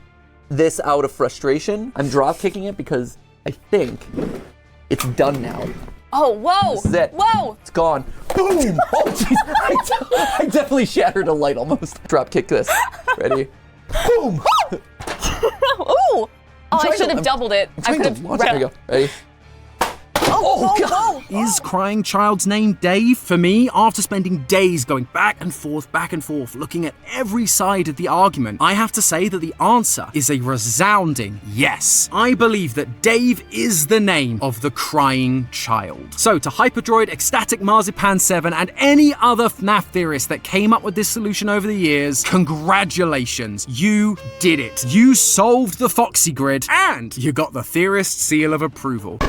this out of frustration. I'm drop kicking it because I think it's done now. Oh, whoa! This is it. Whoa! It's gone. Boom! Oh, jeez. I definitely shattered a light almost. Drop kick this. Ready? Boom! Ooh! Oh, I should have doubled it. I could have. There you go. Ready? Is Crying Child's name Dave? For me, after spending days going back and forth, looking at every side of the argument, I have to say that the answer is a resounding yes. I believe that Dave is the name of the Crying Child. So to Hyperdroid, Ecstatic Marzipan 7, and any other FNAF theorist that came up with this solution over the years, congratulations, you did it. You solved the Foxy Grid, and you got the theorist seal of approval.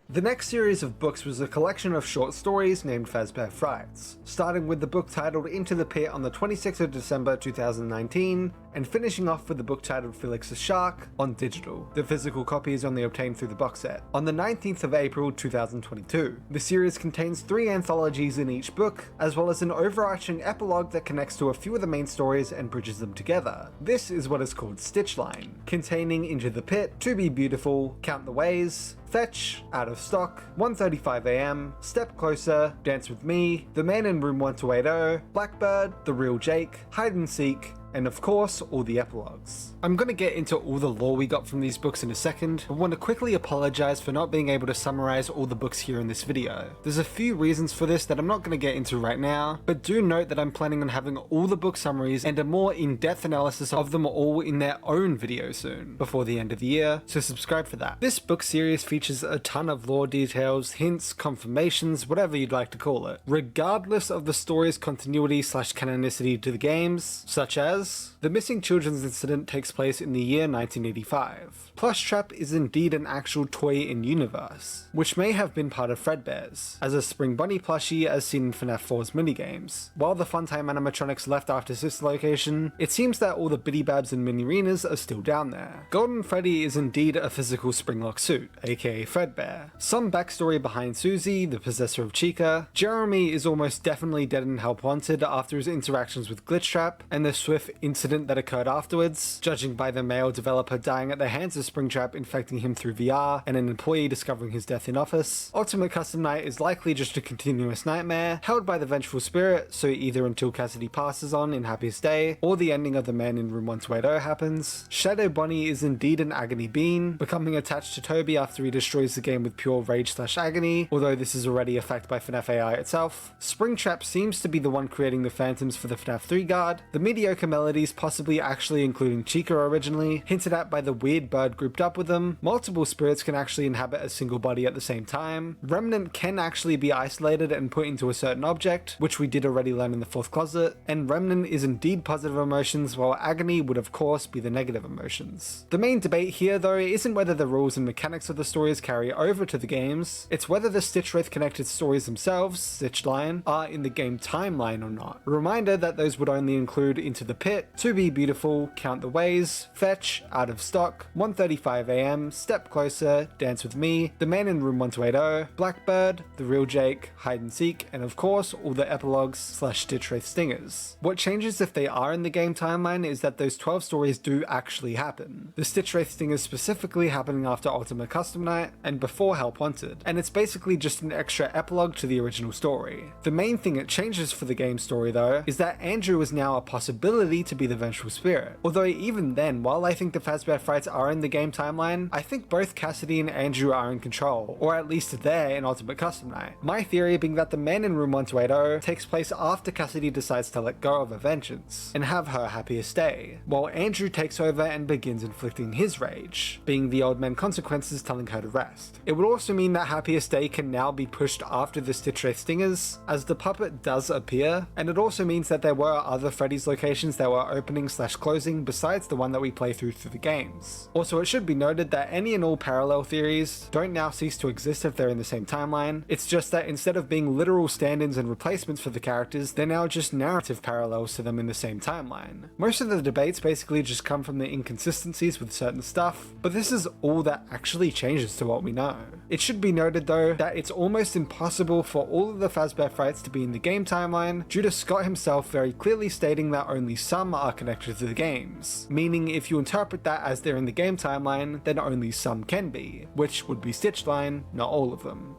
The next series of books was a collection of short stories named Fazbear Frights, starting with the book titled Into the Pit on the 26th of December 2019, and finishing off with the book titled Felix the Shark on digital. The physical copy is only obtained through the box set. On the 19th of April 2022, the series contains 3 anthologies in each book, as well as an overarching epilogue that connects to a few of the main stories and bridges them together. This is what is called Stitchline, containing Into the Pit, To Be Beautiful, Count the Ways, Fetch, Out of Stock, 1:35 AM, Step Closer, Dance With Me, The Man in Room 1280, Blackbird, The Real Jake, Hide and Seek, and of course, all the epilogues. I'm going to get into all the lore we got from these books in a second, but want to quickly apologize for not being able to summarize all the books here in this video. There's a few reasons for this that I'm not going to get into right now, but do note that I'm planning on having all the book summaries and a more in-depth analysis of them all in their own video soon, before the end of the year, so subscribe for that. This book series features a ton of lore details, hints, confirmations, whatever you'd like to call it, regardless of the story's continuity / canonicity to the games, such as the missing children's incident takes place in the year 1985. Plushtrap is indeed an actual toy in universe, which may have been part of Fredbear's, as a Spring Bunny plushie as seen in FNAF 4's minigames. While the Funtime animatronics left after this location, it seems that all the Biddy Babs and Mini-Renas are still down there. Golden Freddy is indeed a physical Springlock suit, aka Fredbear. Some backstory behind Susie, the possessor of Chica. Jeremy is almost definitely dead and Help Wanted after his interactions with Glitchtrap, and the Swift incident that occurred afterwards, judging by the male developer dying at the hands of Springtrap infecting him through VR, and an employee discovering his death in office. Ultimate Custom Night is likely just a continuous nightmare, held by the vengeful spirit, so either until Cassidy passes on in Happiest Day, or the ending of The Man in Room 1280 happens. Shadow Bonnie is indeed an agony bean, becoming attached to Toby after he destroys the game with pure rage / agony, although this is already a fact by FNAF AI itself. Springtrap seems to be the one creating the phantoms for the FNAF 3 guard. The mediocre melodies, possibly actually including Chica originally, hinted at by the weird bird grouped up with them. Multiple spirits can actually inhabit a single body at the same time. Remnant can actually be isolated and put into a certain object, which we did already learn in the 4th closet, and Remnant is indeed positive emotions, while Agony would of course be the negative emotions. The main debate here though isn't whether the rules and mechanics of the stories carry over to the games, it's whether the Stitch Wraith connected stories themselves, Stitchline, are in the game timeline or not. A reminder that those would only include Into the Pit, To Be Beautiful, Count the Ways, Fetch, Out of Stock, 1:35 AM, Step Closer, Dance With Me, The Man in Room 1280, Blackbird, The Real Jake, Hide and Seek, and of course all the epilogues / Stitch Wraith stingers. What changes if they are in the game timeline is that those 12 stories do actually happen. The Stitch Wraith stingers specifically happening after Ultimate Custom Night and before Help Wanted, and it's basically just an extra epilogue to the original story. The main thing it changes for the game story though is that Andrew is now a possibility to be the vengeful spirit. Although even then, while I think the Fazbear Frights are in the game timeline, I think both Cassidy and Andrew are in control, or at least they're in Ultimate Custom Night. My theory being that the Man in Room 1280 takes place after Cassidy decides to let go of her vengeance and have her happiest day, while Andrew takes over and begins inflicting his rage, being the old man consequences telling her to rest. It would also mean that happiest day can now be pushed after the Stitch Wraith stingers, as the puppet does appear, and it also means that there were other Freddy's locations that were opening / closing besides the one that we play through the games. Also, it should be noted that any and all parallel theories don't now cease to exist if they're in the same timeline. It's just that instead of being literal stand-ins and replacements for the characters, they're now just narrative parallels to them in the same timeline. Most of the debates basically just come from the inconsistencies with certain stuff, but this is all that actually changes to what we know. It should be noted though that it's almost impossible for all of the Fazbear Frights to be in the game timeline due to Scott himself very clearly stating that only some are connected to the games, meaning if you interpret that as they're in the game timeline, then only some can be, which would be Stitchline, not all of them.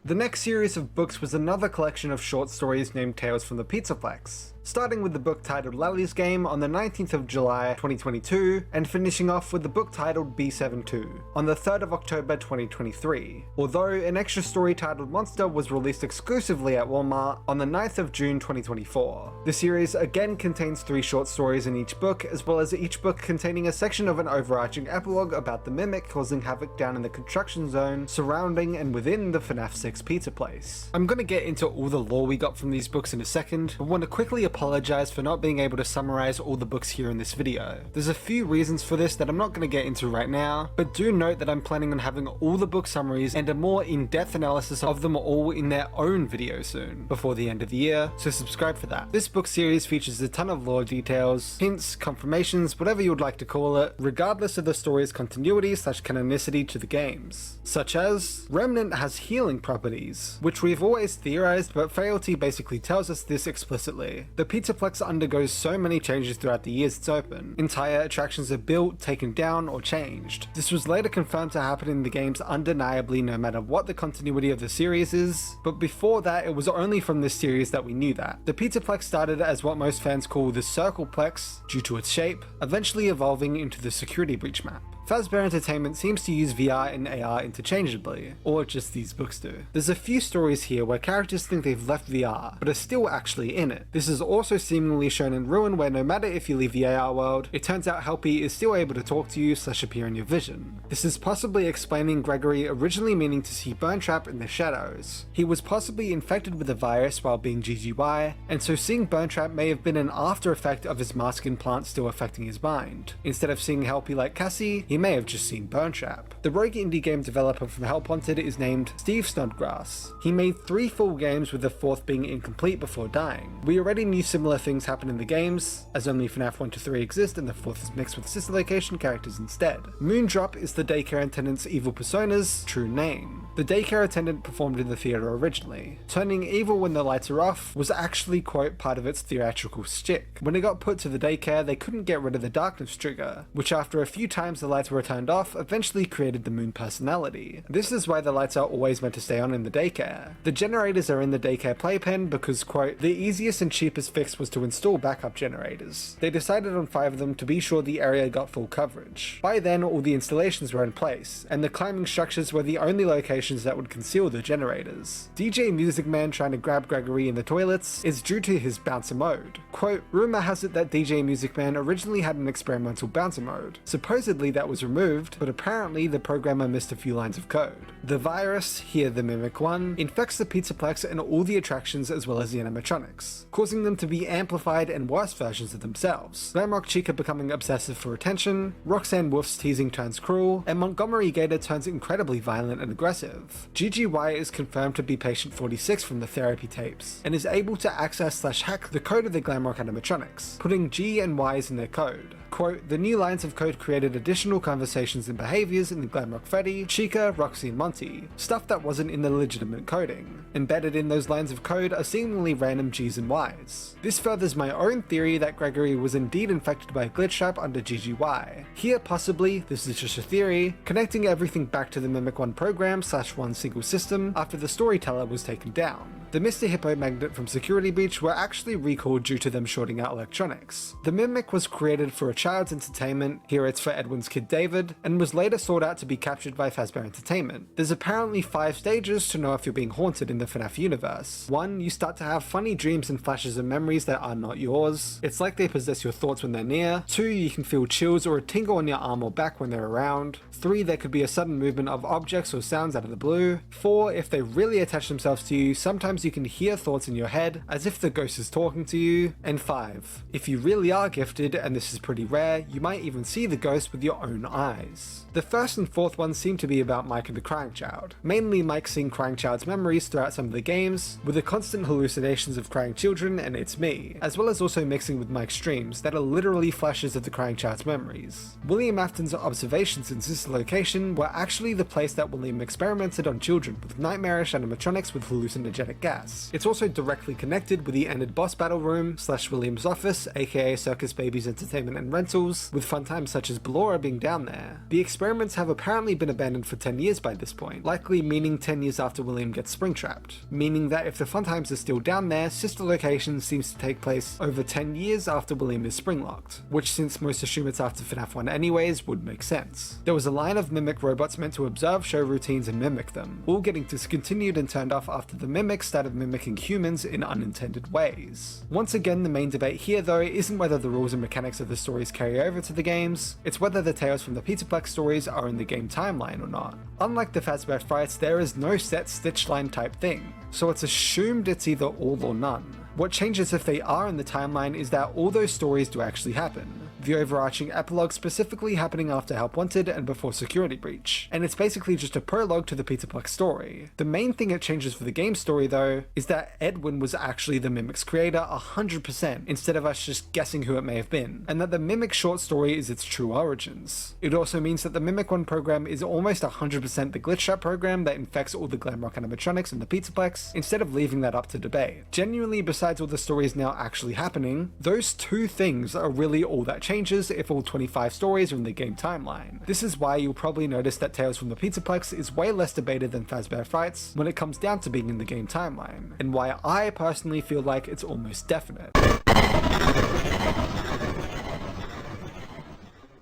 The next series of books was another collection of short stories named Tales from the Pizzaplex, starting with the book titled Lally's Game on the 19th of July 2022, and finishing off with the book titled B72 on the 3rd of October 2023, although an extra story titled Monster was released exclusively at Walmart on the 9th of June 2024. The series again contains 3 short stories in each book, as well as each book containing a section of an overarching epilogue about the Mimic causing havoc down in the construction zone surrounding and within the FNAF 6 pizza place. I'm gonna get into all the lore we got from these books in a second, but want to quickly apologize for not being able to summarize all the books here in this video. There's a few reasons for this that I'm not going to get into right now, but do note that I'm planning on having all the book summaries and a more in-depth analysis of them all in their own video soon, before the end of the year, so subscribe for that. This book series features a ton of lore details, hints, confirmations, whatever you would like to call it, regardless of the story's continuity / canonicity to the games, such as Remnant has healing properties, which we've always theorized, but Frailty basically tells us this explicitly. The Pizzaplex undergoes so many changes throughout the years it's open. Entire attractions are built, taken down, or changed. This was later confirmed to happen in the games undeniably no matter what the continuity of the series is, but before that it was only from this series that we knew that. The Pizzaplex started as what most fans call the Circleplex due to its shape, eventually evolving into the Security Breach map. Fazbear Entertainment seems to use VR and AR interchangeably, or just these books do. There's a few stories here where characters think they've left VR, but are still actually in it. This is also seemingly shown in Ruin, where no matter if you leave the AR world, it turns out Helpy is still able to talk to you / appear in your vision. This is possibly explaining Gregory originally meaning to see Burntrap in the shadows. He was possibly infected with the virus while being GGY, and so seeing Burntrap may have been an after effect of his mask implant still affecting his mind. Instead of seeing Helpy like Cassie, he may have just seen Burntrap. The rogue indie game developer from Help Wanted is named Steve Snodgrass. He made 3 full games, with the 4th being incomplete before dying. We already knew similar things happen in the games, as only FNAF 1 to 3 exist and the 4th is mixed with sister location characters instead. Moondrop is the daycare attendant's evil persona's true name. The daycare attendant performed in the theatre originally. Turning evil when the lights are off was actually, quote, part of its theatrical shtick. When it got put to the daycare, they couldn't get rid of the darkness trigger, which after a few times the lights were turned off, eventually created the moon personality. This is why the lights are always meant to stay on in the daycare. The generators are in the daycare playpen because, quote, the easiest and cheapest fix was to install backup generators. They decided on 5 of them to be sure the area got full coverage. By then, all the installations were in place, and the climbing structures were the only locations that would conceal the generators. DJ Music Man trying to grab Gregory in the toilets is due to his bouncer mode. Quote, rumor has it that DJ Music Man originally had an experimental bouncer mode. Supposedly that was removed, but apparently the programmer missed a few lines of code. The virus, here the Mimic One, infects the Pizzaplex and all the attractions as well as the animatronics, causing them to be amplified and worse versions of themselves. Glamrock Chica becoming obsessive for attention, Roxanne Wolf's teasing turns cruel, and Montgomery Gator turns incredibly violent and aggressive. GGY is confirmed to be patient 46 from the therapy tapes, and is able to access / hack the code of the Glamrock animatronics, putting G and Y's in their code. Quote, the new lines of code created additional conversations and behaviors in the Glamrock Freddy, Chica, Roxy, and Monty, stuff that wasn't in the legitimate coding. Embedded in those lines of code are seemingly random G's and Y's. This furthers my own theory that Gregory was indeed infected by a glitch trap under GGY. Here, possibly, this is just a theory, connecting everything back to the Mimic One program / one single system after the storyteller was taken down. The Mr. Hippo magnet from Security Breach were actually recalled due to them shorting out electronics. The Mimic was created for a child's entertainment, here it's for Edwin's kid David, and was later sought out to be captured by Fazbear Entertainment. There's apparently 5 stages to know if you're being haunted in the FNAF universe. 1, you start to have funny dreams and flashes of memories that are not yours. It's like they possess your thoughts when they're near. 2, you can feel chills or a tingle on your arm or back when they're around. 3, there could be a sudden movement of objects or sounds out of the blue. 4, if they really attach themselves to you, sometimes you can hear thoughts in your head as if the ghost is talking to you. And 5, if you really are gifted, and this is pretty rare, you might even see the ghost with your own eyes. The first and fourth ones seem to be about Mike and the Crying Child. Mainly Mike seeing Crying Child's memories throughout some of the games, with the constant hallucinations of crying children and It's Me, as well as also mixing with Mike's dreams that are literally flashes of the Crying Child's memories. William Afton's observations in Sister Location were actually the place that William experimented on children with nightmarish animatronics with hallucinogenic gas. gas. It's also directly connected with the ended boss battle room / William's office, aka Circus Baby's Entertainment and Rentals, with fun times such as Ballora being down there. The experiments have apparently been abandoned for 10 years by this point, likely meaning 10 years after William gets springtrapped, meaning that if the fun times are still down there, sister location seems to take place over 10 years after William is springlocked, which since most assume it's after FNAF 1 anyways, would make sense. There was a line of mimic robots meant to observe show routines and mimic them, all getting discontinued and turned off after the mimics started mimicking humans in unintended ways. Once again, the main debate here though isn't whether the rules and mechanics of the stories carry over to the games, it's whether the tales from the Pizzaplex stories are in the game timeline or not. Unlike the Fazbear Frights, there is no set stitch line type thing, so it's assumed it's either all or none. What changes if they are in the timeline is that all those stories do actually happen. The overarching epilogue specifically happening after Help Wanted and before Security Breach, and it's basically just a prologue to the Pizzaplex story. The main thing it changes for the game story though, is that Edwin was actually the Mimic's creator 100% instead of us just guessing who it may have been, and that the Mimic short story is its true origins. It also means that the Mimic 1 program is almost 100% the Glitch Trap program that infects all the Glamrock animatronics in the Pizzaplex, instead of leaving that up to debate. Genuinely, besides all the stories now actually happening, those two things are really all that changes if all 25 stories are in the game timeline. This is why you'll probably notice that Tales from the Pizzaplex is way less debated than Fazbear Frights when it comes down to being in the game timeline, and why I personally feel like it's almost definite.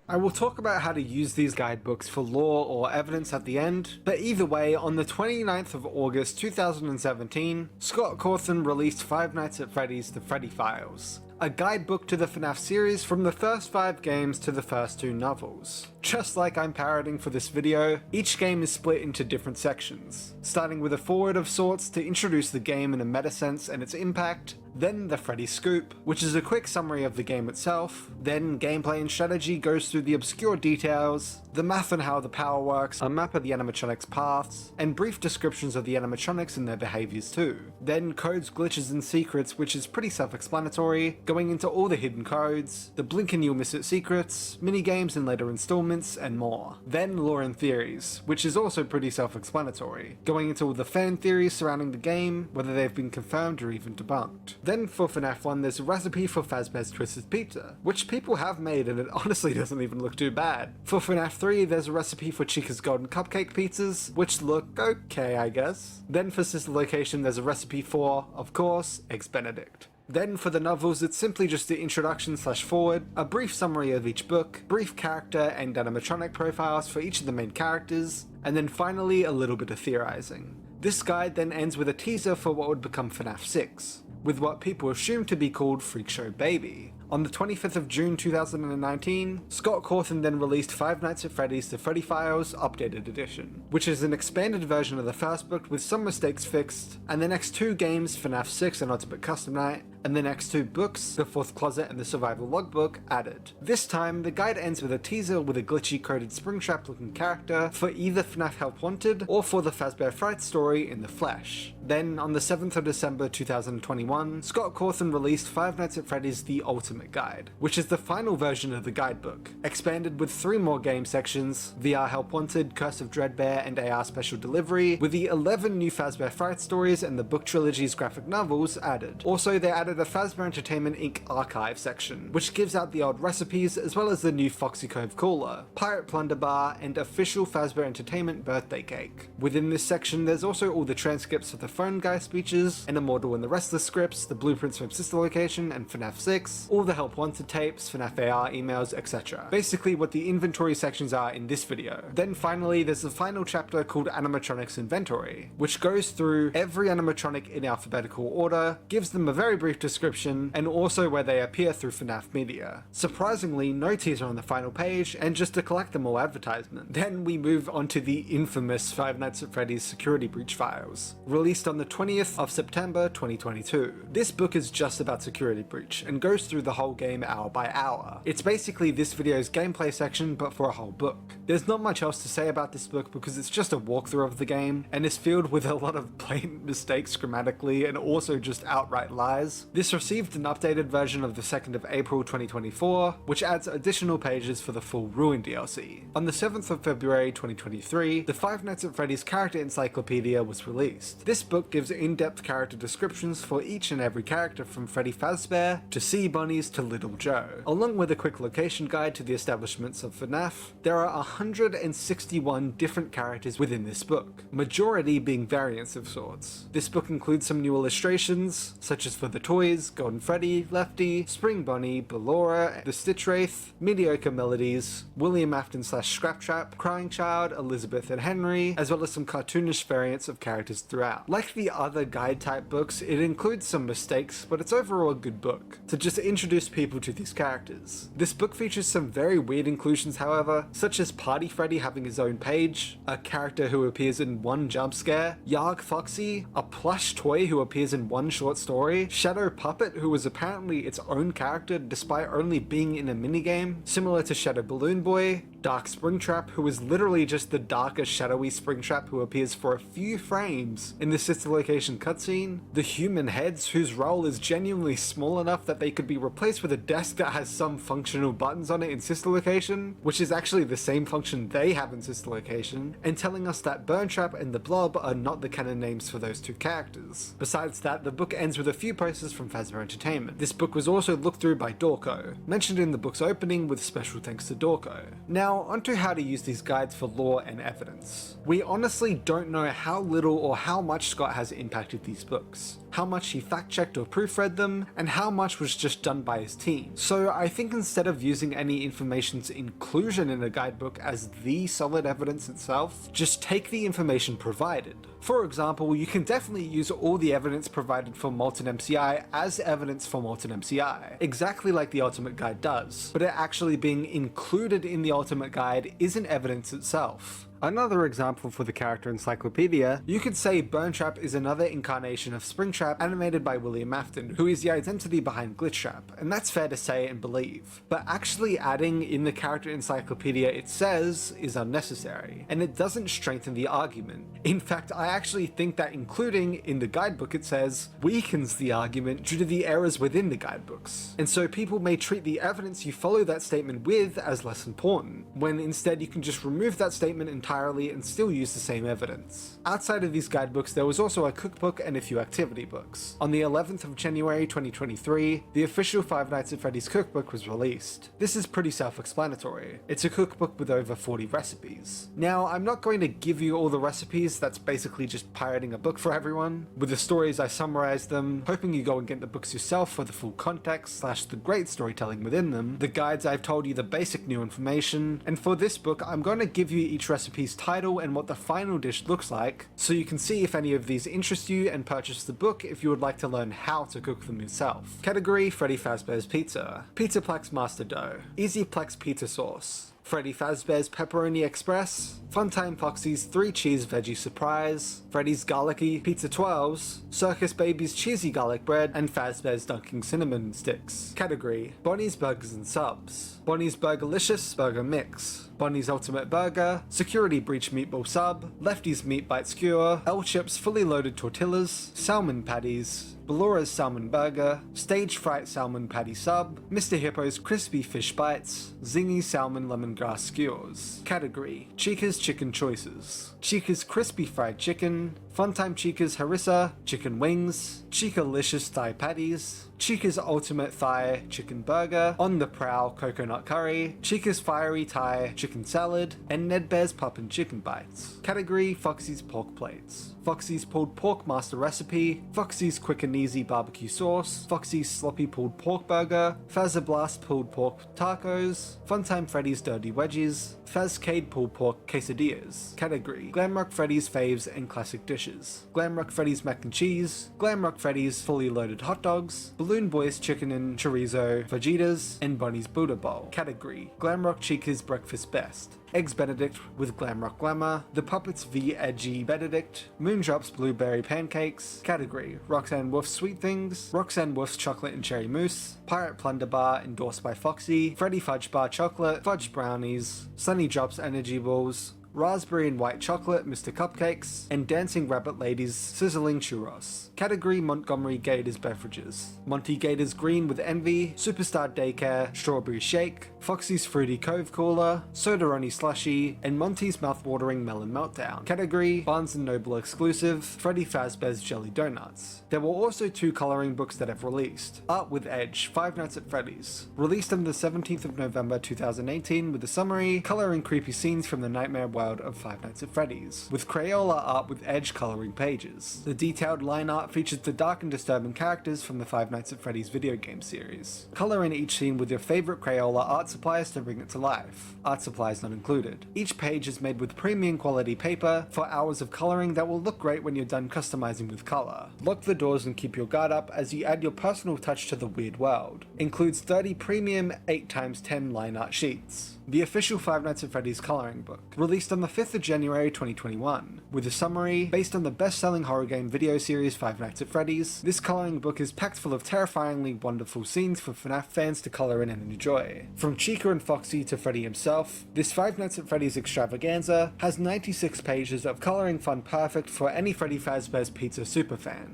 I will talk about how to use these guidebooks for lore or evidence at the end, but either way, on the 29th of August 2017, Scott Cawthon released Five Nights at Freddy's The Freddy Files, a guidebook to the FNAF series from the first 5 games to the first 2 novels. Just like I'm parroting for this video, each game is split into different sections, starting with a foreword of sorts to introduce the game in a meta sense and its impact, then the Freddy Scoop, which is a quick summary of the game itself, then gameplay and strategy goes through the obscure details, the math on how the power works, a map of the animatronics paths, and brief descriptions of the animatronics and their behaviors too. Then codes, glitches and secrets, which is pretty self-explanatory, going into all the hidden codes, the blink and you'll miss it secrets, minigames in later installments, and more. Then lore and theories, which is also pretty self-explanatory, going into all the fan theories surrounding the game, whether they've been confirmed or even debunked. Then for FNAF 1 there's a recipe for Fazbear's Twisted Pizza, which people have made and it honestly doesn't even look too bad. For FNAF 3 there's a recipe for Chica's Golden Cupcake Pizzas, which look okay I guess. Then for Sister Location there's a recipe for, of course, Eggs Benedict. Then for the novels, it's simply just the introduction / forward, a brief summary of each book, brief character and animatronic profiles for each of the main characters, and then finally a little bit of theorizing. This guide then ends with a teaser for what would become FNAF 6, with what people assume to be called Freak Show Baby. On the 25th of June 2019, Scott Cawthon then released Five Nights at Freddy's The Freddy Files Updated Edition, which is an expanded version of the first book with some mistakes fixed, and the next 2 games, FNAF 6 and Ultimate Custom Night, and the next 2 books, The Fourth Closet and The Survival Logbook, added. This time, the guide ends with a teaser with a glitchy coded Springtrap looking character for either FNAF Help Wanted or for the Fazbear Frights story in the flesh. Then, on the 7th of December 2021, Scott Cawthon released Five Nights at Freddy's The Ultimate Guide, which is the final version of the guidebook, expanded with 3 more game sections, VR Help Wanted, Curse of Dreadbear, and AR Special Delivery, with the 11 new Fazbear Frights stories and the book trilogy's graphic novels added. Also, they added a Fazbear Entertainment Inc. archive section, which gives out the old recipes as well as the new Foxy Cove Cooler, Pirate Plunder Bar, and official Fazbear Entertainment birthday cake. Within this section, there's also all the transcripts of the Phone Guy speeches, and Immortal and the Restless scripts, the blueprints from Sister Location and FNAF 6, all the Help Wanted tapes, FNAF AR emails, etc. Basically what the inventory sections are in this video. Then finally, there's the final chapter called Animatronics Inventory, which goes through every animatronic in alphabetical order, gives them a very brief description, and also where they appear through FNAF media. Surprisingly, no teaser on the final page, and just a collectible advertisement. Then we move on to the infamous Five Nights at Freddy's Security Breach Files, released on the 20th of September 2022. This book is just about Security Breach, and goes through the the whole game hour by hour. It's basically this video's gameplay section, but for a whole book. There's not much else to say about this book because it's just a walkthrough of the game, and is filled with a lot of blatant mistakes grammatically and also just outright lies. This received an updated version of the 2nd of April 2024, which adds additional pages for the full Ruin DLC. On the 7th of February 2023, the Five Nights at Freddy's Character Encyclopedia was released. This book gives in-depth character descriptions for each and every character from Freddy Fazbear to Sea Bunnies to Little Joe. Along with a quick location guide to the establishments of FNAF, there are 161 different characters within this book, majority being variants of sorts. This book includes some new illustrations, such as for the toys, Golden Freddy, Lefty, Spring Bunny, Ballora, the Stitch Wraith, Mediocre Melodies, William Afton / Scraptrap, Crying Child, Elizabeth and Henry, as well as some cartoonish variants of characters throughout. Like the other guide type books, it includes some mistakes, but it's overall a good book to just introduce people to these characters. This book features some very weird inclusions however, such as Party Freddy having his own page, a character who appears in one jump scare, Yarg Foxy, a plush toy who appears in one short story, Shadow Puppet who was apparently its own character despite only being in a minigame, similar to Shadow Balloon Boy, Dark Springtrap who is literally just the darker shadowy Springtrap who appears for a few frames in the sister location cutscene, the Human Heads whose role is genuinely small enough that they could be replaced with a desk that has some functional buttons on it in sister location, which is actually the same function they have in sister location, and telling us that Burntrap and the Blob are not the canon names for those two characters. Besides that, the book ends with a few posters from Fazbear Entertainment. This book was also looked through by Dorko, mentioned in the book's opening with special thanks to Dorko. Now onto how to use these guides for lore and evidence. We honestly don't know how little or how much Scott has impacted these books, how much he fact-checked or proofread them, and how much was just done by his team. So I think instead of using any information's inclusion in a guidebook as the solid evidence itself, just take the information provided. For example, you can definitely use all the evidence provided for Molten MCI as evidence for Molten MCI, exactly like the Ultimate Guide does, but it actually being included in the Ultimate Guide isn't evidence itself. Another example for the character encyclopedia, you could say Burntrap is another incarnation of Springtrap animated by William Afton, who is the identity behind Glitchtrap, and that's fair to say and believe. But actually adding in the character encyclopedia it says is unnecessary, and it doesn't strengthen the argument. In fact, I actually think that including in the guidebook it says weakens the argument due to the errors within the guidebooks. And so people may treat the evidence you follow that statement with as less important, when instead you can just remove that statement entirely and still use the same evidence. Outside of these guidebooks, there was also a cookbook and a few activity books. On the 11th of January 2023, the official Five Nights at Freddy's cookbook was released. This is pretty self-explanatory. It's a cookbook with over 40 recipes. Now, I'm not going to give you all the recipes, that's basically just pirating a book for everyone. With the stories, I summarized them, hoping you go and get the books yourself for the full context / the great storytelling within them. The guides, I've told you the basic new information, and for this book, I'm going to give you each recipe's title and what the final dish looks like, so you can see if any of these interest you and purchase the book if you would like to learn how to cook them yourself. Category: Freddy Fazbear's Pizza, Pizzaplex Master Dough, Easyplex Pizza Sauce, Freddy Fazbear's Pepperoni Express, Funtime Foxy's 3 Cheese Veggie Surprise, Freddy's Garlicky Pizza 12s, Circus Baby's Cheesy Garlic Bread, and Fazbear's Dunking Cinnamon Sticks. Category: Bonnie's Burgers and Subs, Bonnie's Burgerlicious Burger Mix, Bonnie's Ultimate Burger, Security Breach Meatball Sub, Lefty's Meat Bite Skewer, L-Chips Fully Loaded Tortillas, Salmon Patties, Ballora's Salmon Burger, Stage Fright Salmon Patty Sub, Mr. Hippo's Crispy Fish Bites, Zingy's Salmon Lemongrass Skewers. Category: Chica's Chicken Choices, Chica's Crispy Fried Chicken, Funtime Chica's Harissa Chicken Wings, Chica-licious Thigh Patties, Chica's Ultimate Thigh Chicken Burger, On the Prowl Coconut Curry, Chica's Fiery Thai Chicken Salad, and Ned Bear's Pumpkin Chicken Bites. Category: Foxy's Pork Plates, Foxy's Pulled Pork Master Recipe, Foxy's Quick and Easy Barbecue Sauce, Foxy's Sloppy Pulled Pork Burger, Fazzablast Pulled Pork Tacos, Funtime Freddy's Dirty Wedgies, Fazcade Pulled Pork Quesadillas. Category: Glamrock Freddy's Faves and Classic Dishes. dishes: Glamrock Freddy's Mac and Cheese, Glamrock Freddy's Fully Loaded Hot Dogs, Balloon Boys Chicken and Chorizo Fajitas, and Bunny's Buddha Bowl. Category: Glamrock Chica's Breakfast Best. Eggs Benedict with Glamrock Glamour, The Puppets v Edgy Benedict, Moondrop's Blueberry Pancakes. Category: Roxanne Wolf's Sweet Things, Roxanne Wolf's Chocolate and Cherry Mousse, Pirate Plunder Bar endorsed by Foxy, Freddy Fudge Bar Chocolate, Fudge Brownies, Sunny Drops Energy Balls, Raspberry and White Chocolate Mr. Cupcakes, and Dancing Rabbit Ladies Sizzling Churros. Category: Montgomery Gators Beverages. Monty Gators Green with Envy, Superstar Daycare Strawberry Shake, Foxy's Fruity Cove Cooler, Sodaroni Slushy, and Monty's Mouthwatering Melon Meltdown. Category: Barnes & Noble exclusive, Freddy Fazbear's Jelly Donuts. There were also 2 coloring books that have released. Art with Edge, Five Nights at Freddy's. Released on the 17th of November 2018 with a summary, coloring creepy scenes from the nightmare world of Five Nights at Freddy's, with Crayola art with Edge coloring pages. The detailed line art features the dark and disturbing characters from the Five Nights at Freddy's video game series. Color in each scene with your favorite Crayola art supplies to bring it to life. Art supplies not included. Each page is made with premium quality paper for hours of coloring that will look great when you're done customizing with color. Lock the doors and keep your guard up as you add your personal touch to the weird world. Includes 30 premium 8x10 line art sheets. The official Five Nights at Freddy's coloring book, released on the 5th of January 2021, with a summary based on the best-selling horror game video series Five Nights at Freddy's. This coloring book is packed full of terrifyingly wonderful scenes for FNAF fans to color in and enjoy. From Chica and Foxy to Freddy himself, this Five Nights at Freddy's extravaganza has 96 pages of coloring fun perfect for any Freddy Fazbear's Pizza superfan.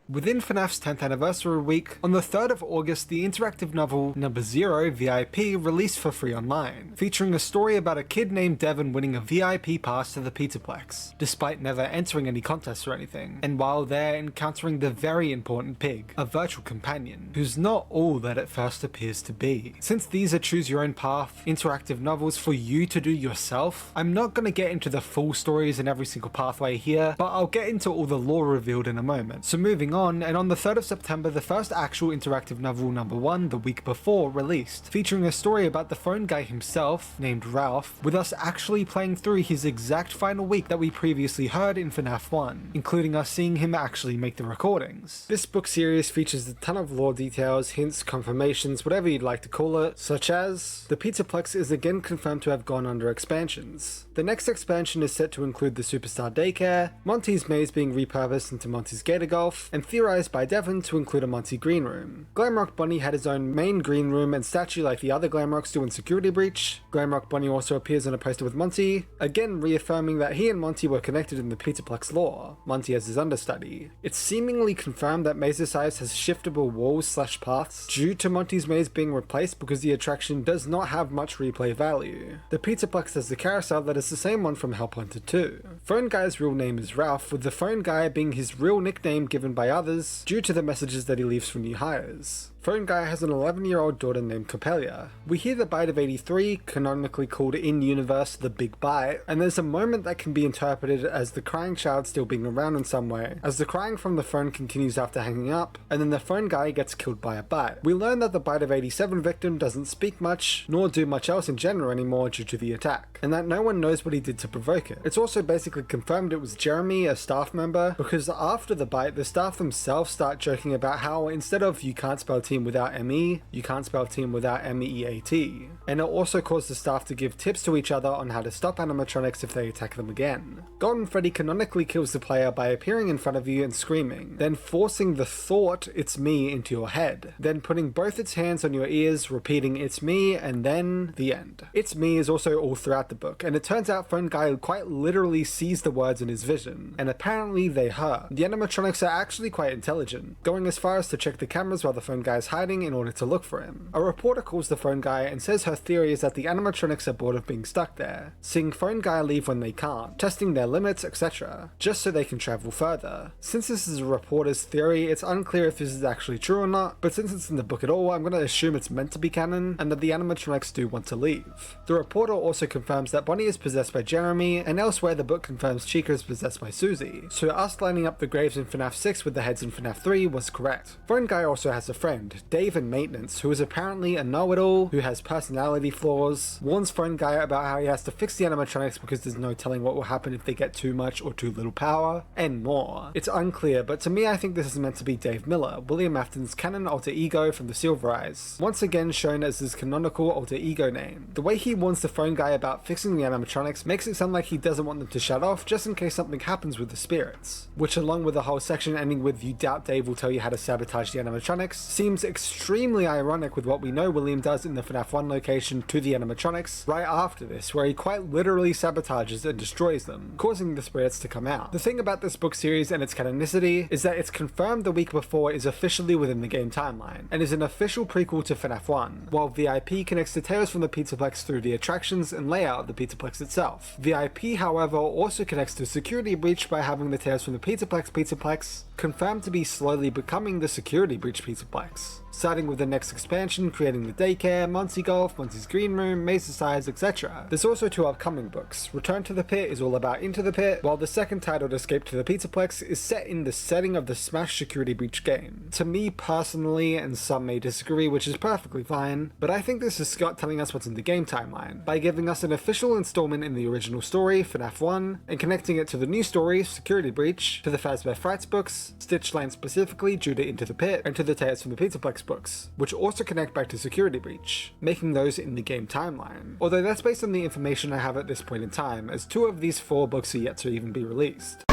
Within FNAF's 10th anniversary week, on the 3rd of August, the interactive novel Number Zero VIP released for free online, featuring a story about a kid named Devin winning a VIP pass to the Pizzaplex, despite never entering any contests or anything, and while there encountering the very important Pig, a virtual companion, who's not all that it first appears to be. Since these are choose your own path interactive novels for you to do yourself, I'm not going to get into the full stories in every single pathway here, but I'll get into all the lore revealed in a moment. So moving on, and on the 3rd of September, the first actual interactive novel Number One, the week before, released, featuring a story about the phone guy himself, named Ralph, with us actually playing through his exact final week that we previously heard in FNAF 1, including us seeing him actually make the recordings. This book series features a ton of lore details, hints, confirmations, whatever you'd like to call it, such as the Pizzaplex is again confirmed to have gone under expansions. The next expansion is set to include the Superstar Daycare, Monty's Maze being repurposed into Monty's Gator Golf, and theorized by Devin to include a Monty Green Room. Glamrock Bunny had his own main green room and statue like the other Glamrocks do in Security Breach. Glamrock Bunny also appears on a poster with Monty, again reaffirming that he and Monty were connected in the Pizzaplex lore, Monty as his understudy. It's seemingly confirmed that Maze's Size has shiftable walls/paths due to Monty's Maze being replaced because the attraction does not have much replay value. The Pizzaplex has the carousel that is the same one from Help Wanted 2. Phone Guy's real name is Ralph, with the Phone Guy being his real nickname given by others due to the messages that he leaves for new hires. Phone Guy has an 11-year-old daughter named Copelia. We hear the Bite of 83, canonically called in-universe the Big Bite, and there's a moment that can be interpreted as the crying child still being around in some way, as the crying from the phone continues after hanging up, and then the Phone Guy gets killed by a bite. We learn that the Bite of 87 victim doesn't speak much, nor do much else in general anymore due to the attack, and that no one knows what he did to provoke it. It's also basically confirmed it was Jeremy, a staff member, because after the bite, the staff themselves start joking about how instead of you can't spell team without ME, you can't spell team without MEAT. And it also caused the staff to give tips to each other on how to stop animatronics if they attack them again. Golden Freddy canonically kills the player by appearing in front of you and screaming, then forcing the thought "it's me" into your head, then putting both its hands on your ears, repeating "it's me," and then the end. "It's me" is also all throughout the book, and it turns out Phone Guy quite literally sees the words in his vision, and apparently they hurt. The animatronics are actually quite intelligent, going as far as to check the cameras while the Phone Guy is hiding in order to look for him. A reporter calls the Phone Guy and says her theory is that the animatronics are bored of being stuck there, seeing Phone Guy leave when they can't, testing their limits, etc., just so they can travel further. Since this is a reporter's theory, it's unclear if this is actually true or not, but since it's in the book at all, I'm going to assume it's meant to be canon, and that the animatronics do want to leave. The reporter also confirms that Bonnie is possessed by Jeremy, and elsewhere the book confirms Chica is possessed by Susie, so us lining up the graves in FNAF 6 with the heads in FNAF 3 was correct. Phone Guy also has a friend, Dave in Maintenance, who is apparently a know-it-all, who has personality flaws, warns Phone Guy about how he has to fix the animatronics because there's no telling what will happen if they get too much or too little power, and more. It's unclear, but to me I think this is meant to be Dave Miller, William Afton's canon alter ego from the Silver Eyes, once again shown as his canonical alter ego name. The way he warns the Phone Guy about fixing the animatronics makes it sound like he doesn't want them to shut off just in case something happens with the spirits, which along with the whole section ending with "you doubt Dave will tell you how to sabotage the animatronics" seems extremely ironic with what we know William does in the FNAF 1 location to the animatronics right after this, where he quite literally sabotages and destroys them, causing the spirits to come out. The thing about this book series and its canonicity is that it's confirmed the week before is officially within the game timeline, and is an official prequel to FNAF 1, while VIP connects to Tales from the Pizzaplex through the attractions and layout of the Pizzaplex itself. VIP, however, also connects to Security Breach by having the Tales from the Pizzaplex confirmed to be slowly becoming the Security Breach Pizzaplex, starting with the next expansion creating the daycare, Muncie Golf, Muncie's Green Room, Maze of Size, etc. There's also 2 upcoming books. Return to the Pit is all about Into the Pit, while the second titled Escape to the Pizzaplex is set in the setting of the Smash Security Breach game. To me personally, and some may disagree, which is perfectly fine, but I think this is Scott telling us what's in the game timeline, by giving us an official installment in the original story, FNAF 1, and connecting it to the new story, Security Breach, to the Fazbear Frights books, Stitch Lane specifically due to Into the Pit, and to the Tales from the Pizzaplex books, which also connect back to Security Breach, making those in the game timeline. Although that's based on the information I have at this point in time, as 2 of these 4 books are yet to even be released.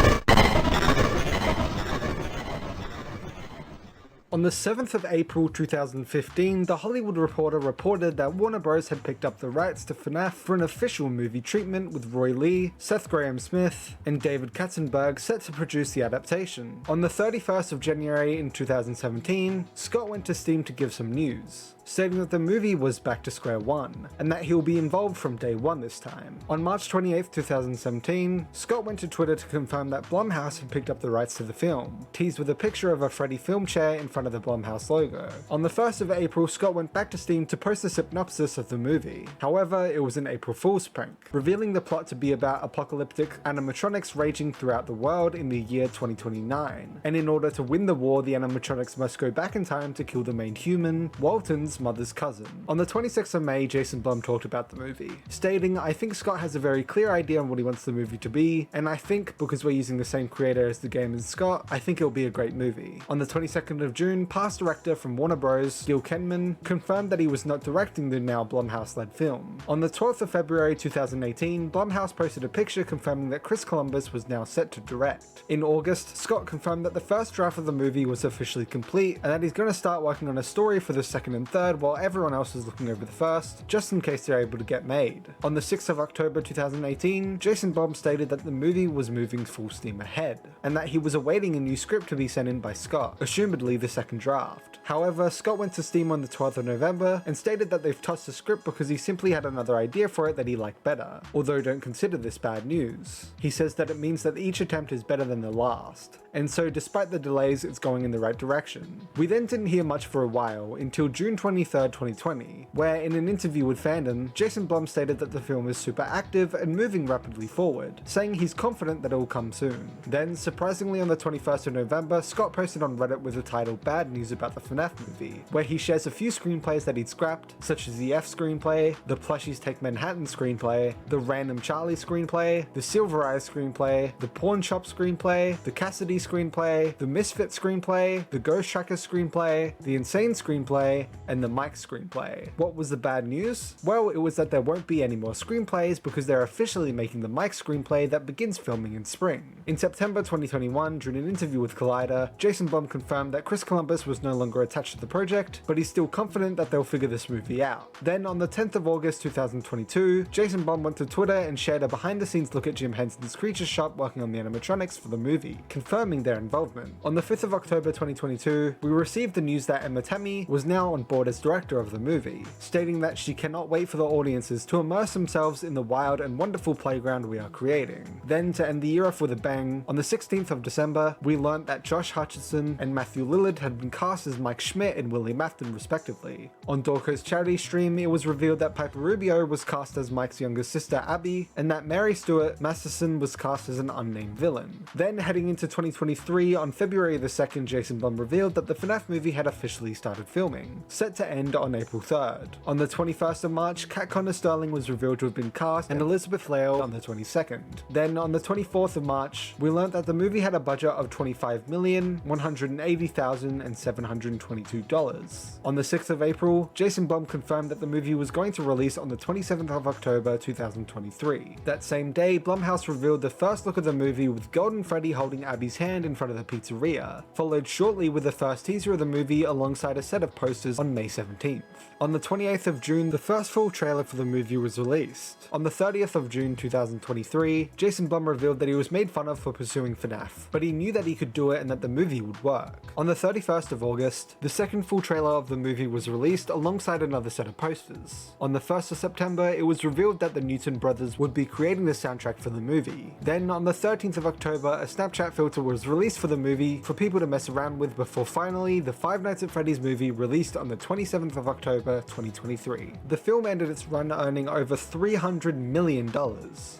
On the 7th of April 2015, The Hollywood Reporter reported that Warner Bros. Had picked up the rights to FNAF for an official movie treatment, with Roy Lee, Seth Grahame-Smith, and David Katzenberg set to produce the adaptation. On the 31st of January in 2017, Scott went to Steam to give some news, stating that the movie was back to square one, and that he'll be involved from day one this time. On March 28th, 2017, Scott went to Twitter to confirm that Blumhouse had picked up the rights to the film, teased with a picture of a Freddy film chair in front of the Blumhouse logo. On the 1st of April, Scott went back to Steam to post a synopsis of the movie. However, it was an April Fool's prank, revealing the plot to be about apocalyptic animatronics raging throughout the world in the year 2029, and in order to win the war, the animatronics must go back in time to kill the main human, Walton's mother's cousin. On the 26th of May, Jason Blum talked about the movie, stating, "I think Scott has a very clear idea on what he wants the movie to be, and I think because we're using the same creator as the game and Scott, I think it'll be a great movie." On the 22nd of June, past director from Warner Bros., Gil Kenman, confirmed that he was not directing the now Blumhouse-led film. On the 12th of February 2018, Blumhouse posted a picture confirming that Chris Columbus was now set to direct. In August, Scott confirmed that the first draft of the movie was officially complete, and that he's going to start working on a story for the second and third while everyone else is looking over the first, just in case they're able to get made. On the 6th of October 2018, Jason Blum stated that the movie was moving full steam ahead, and that he was awaiting a new script to be sent in by Scott, assumedly the second draft. However, Scott went to Steam on the 12th of November and stated that they've tossed the script because he simply had another idea for it that he liked better, although don't consider this bad news. He says that it means that each attempt is better than the last, and so despite the delays, it's going in the right direction. We then didn't hear much for a while, until June 23rd, 2020, where in an interview with Fandom, Jason Blum stated that the film is super active and moving rapidly forward, saying he's confident that it will come soon. Then, surprisingly on the 21st of November, Scott posted on Reddit with the title "Bad News About the FNAF Movie," where he shares a few screenplays that he'd scrapped, such as the F screenplay, the Plushies Take Manhattan screenplay, the Random Charlie screenplay, the Silver Eyes screenplay, the Pawn Shop screenplay, the Cassidy screenplay, the Misfit screenplay, the Ghost Tracker screenplay, the Insane screenplay, and the Mike screenplay. What was the bad news? Well, it was that there won't be any more screenplays because they're officially making the Mike screenplay that begins filming in spring. In September 2021, during an interview with Collider, Jason Blum confirmed that Chris Columbus was no longer attached to the project, but he's still confident that they'll figure this movie out. Then on the 10th of August 2022, Jason Blum went to Twitter and shared a behind-the-scenes look at Jim Henson's Creature Shop working on the animatronics for the movie, confirming their involvement. On the 5th of October 2022, we received the news that Emma Tammy was now on board as director of the movie, stating that she cannot wait for the audiences to immerse themselves in the wild and wonderful playground we are creating. Then, to end the year off with a bang, on the 16th of December, we learned that Josh Hutcherson and Matthew Lillard had had been cast as Mike Schmidt and William Afton respectively. On Dorco's charity stream, it was revealed that Piper Rubio was cast as Mike's younger sister Abby, and that Mary Stuart Masterson was cast as an unnamed villain. Then heading into 2023, on February the 2nd, Jason Blum revealed that the FNAF movie had officially started filming, set to end on April 3rd. On the 21st of March, Kat Connor Sterling was revealed to have been cast, and Elizabeth Lail on the 22nd. Then on the 24th of March, we learned that the movie had a budget of $25,180,722. On the 6th of April, Jason Blum confirmed that the movie was going to release on the 27th of October 2023. That same day, Blumhouse revealed the first look of the movie with Golden Freddy holding Abby's hand in front of the pizzeria, followed shortly with the first teaser of the movie alongside a set of posters on May 17th. On the 28th of June, the first full trailer for the movie was released. On the 30th of June 2023, Jason Blum revealed that he was made fun of for pursuing FNAF, but he knew that he could do it and that the movie would work. On the 31st of August, the second full trailer of the movie was released alongside another set of posters. On the 1st of September, it was revealed that the Newton brothers would be creating the soundtrack for the movie. Then on the 13th of October, a Snapchat filter was released for the movie for people to mess around with before finally the Five Nights at Freddy's movie released on the 27th of October 2023. The film ended its run earning over $300 million,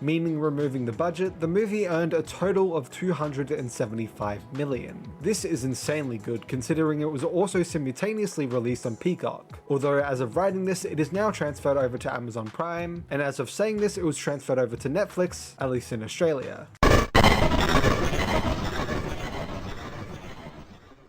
meaning removing the budget, the movie earned a total of $275 million. This is insanely good considering it was also simultaneously released on Peacock, although as of writing this it is now transferred over to Amazon Prime, and as of saying this it was transferred over to Netflix, at least in Australia.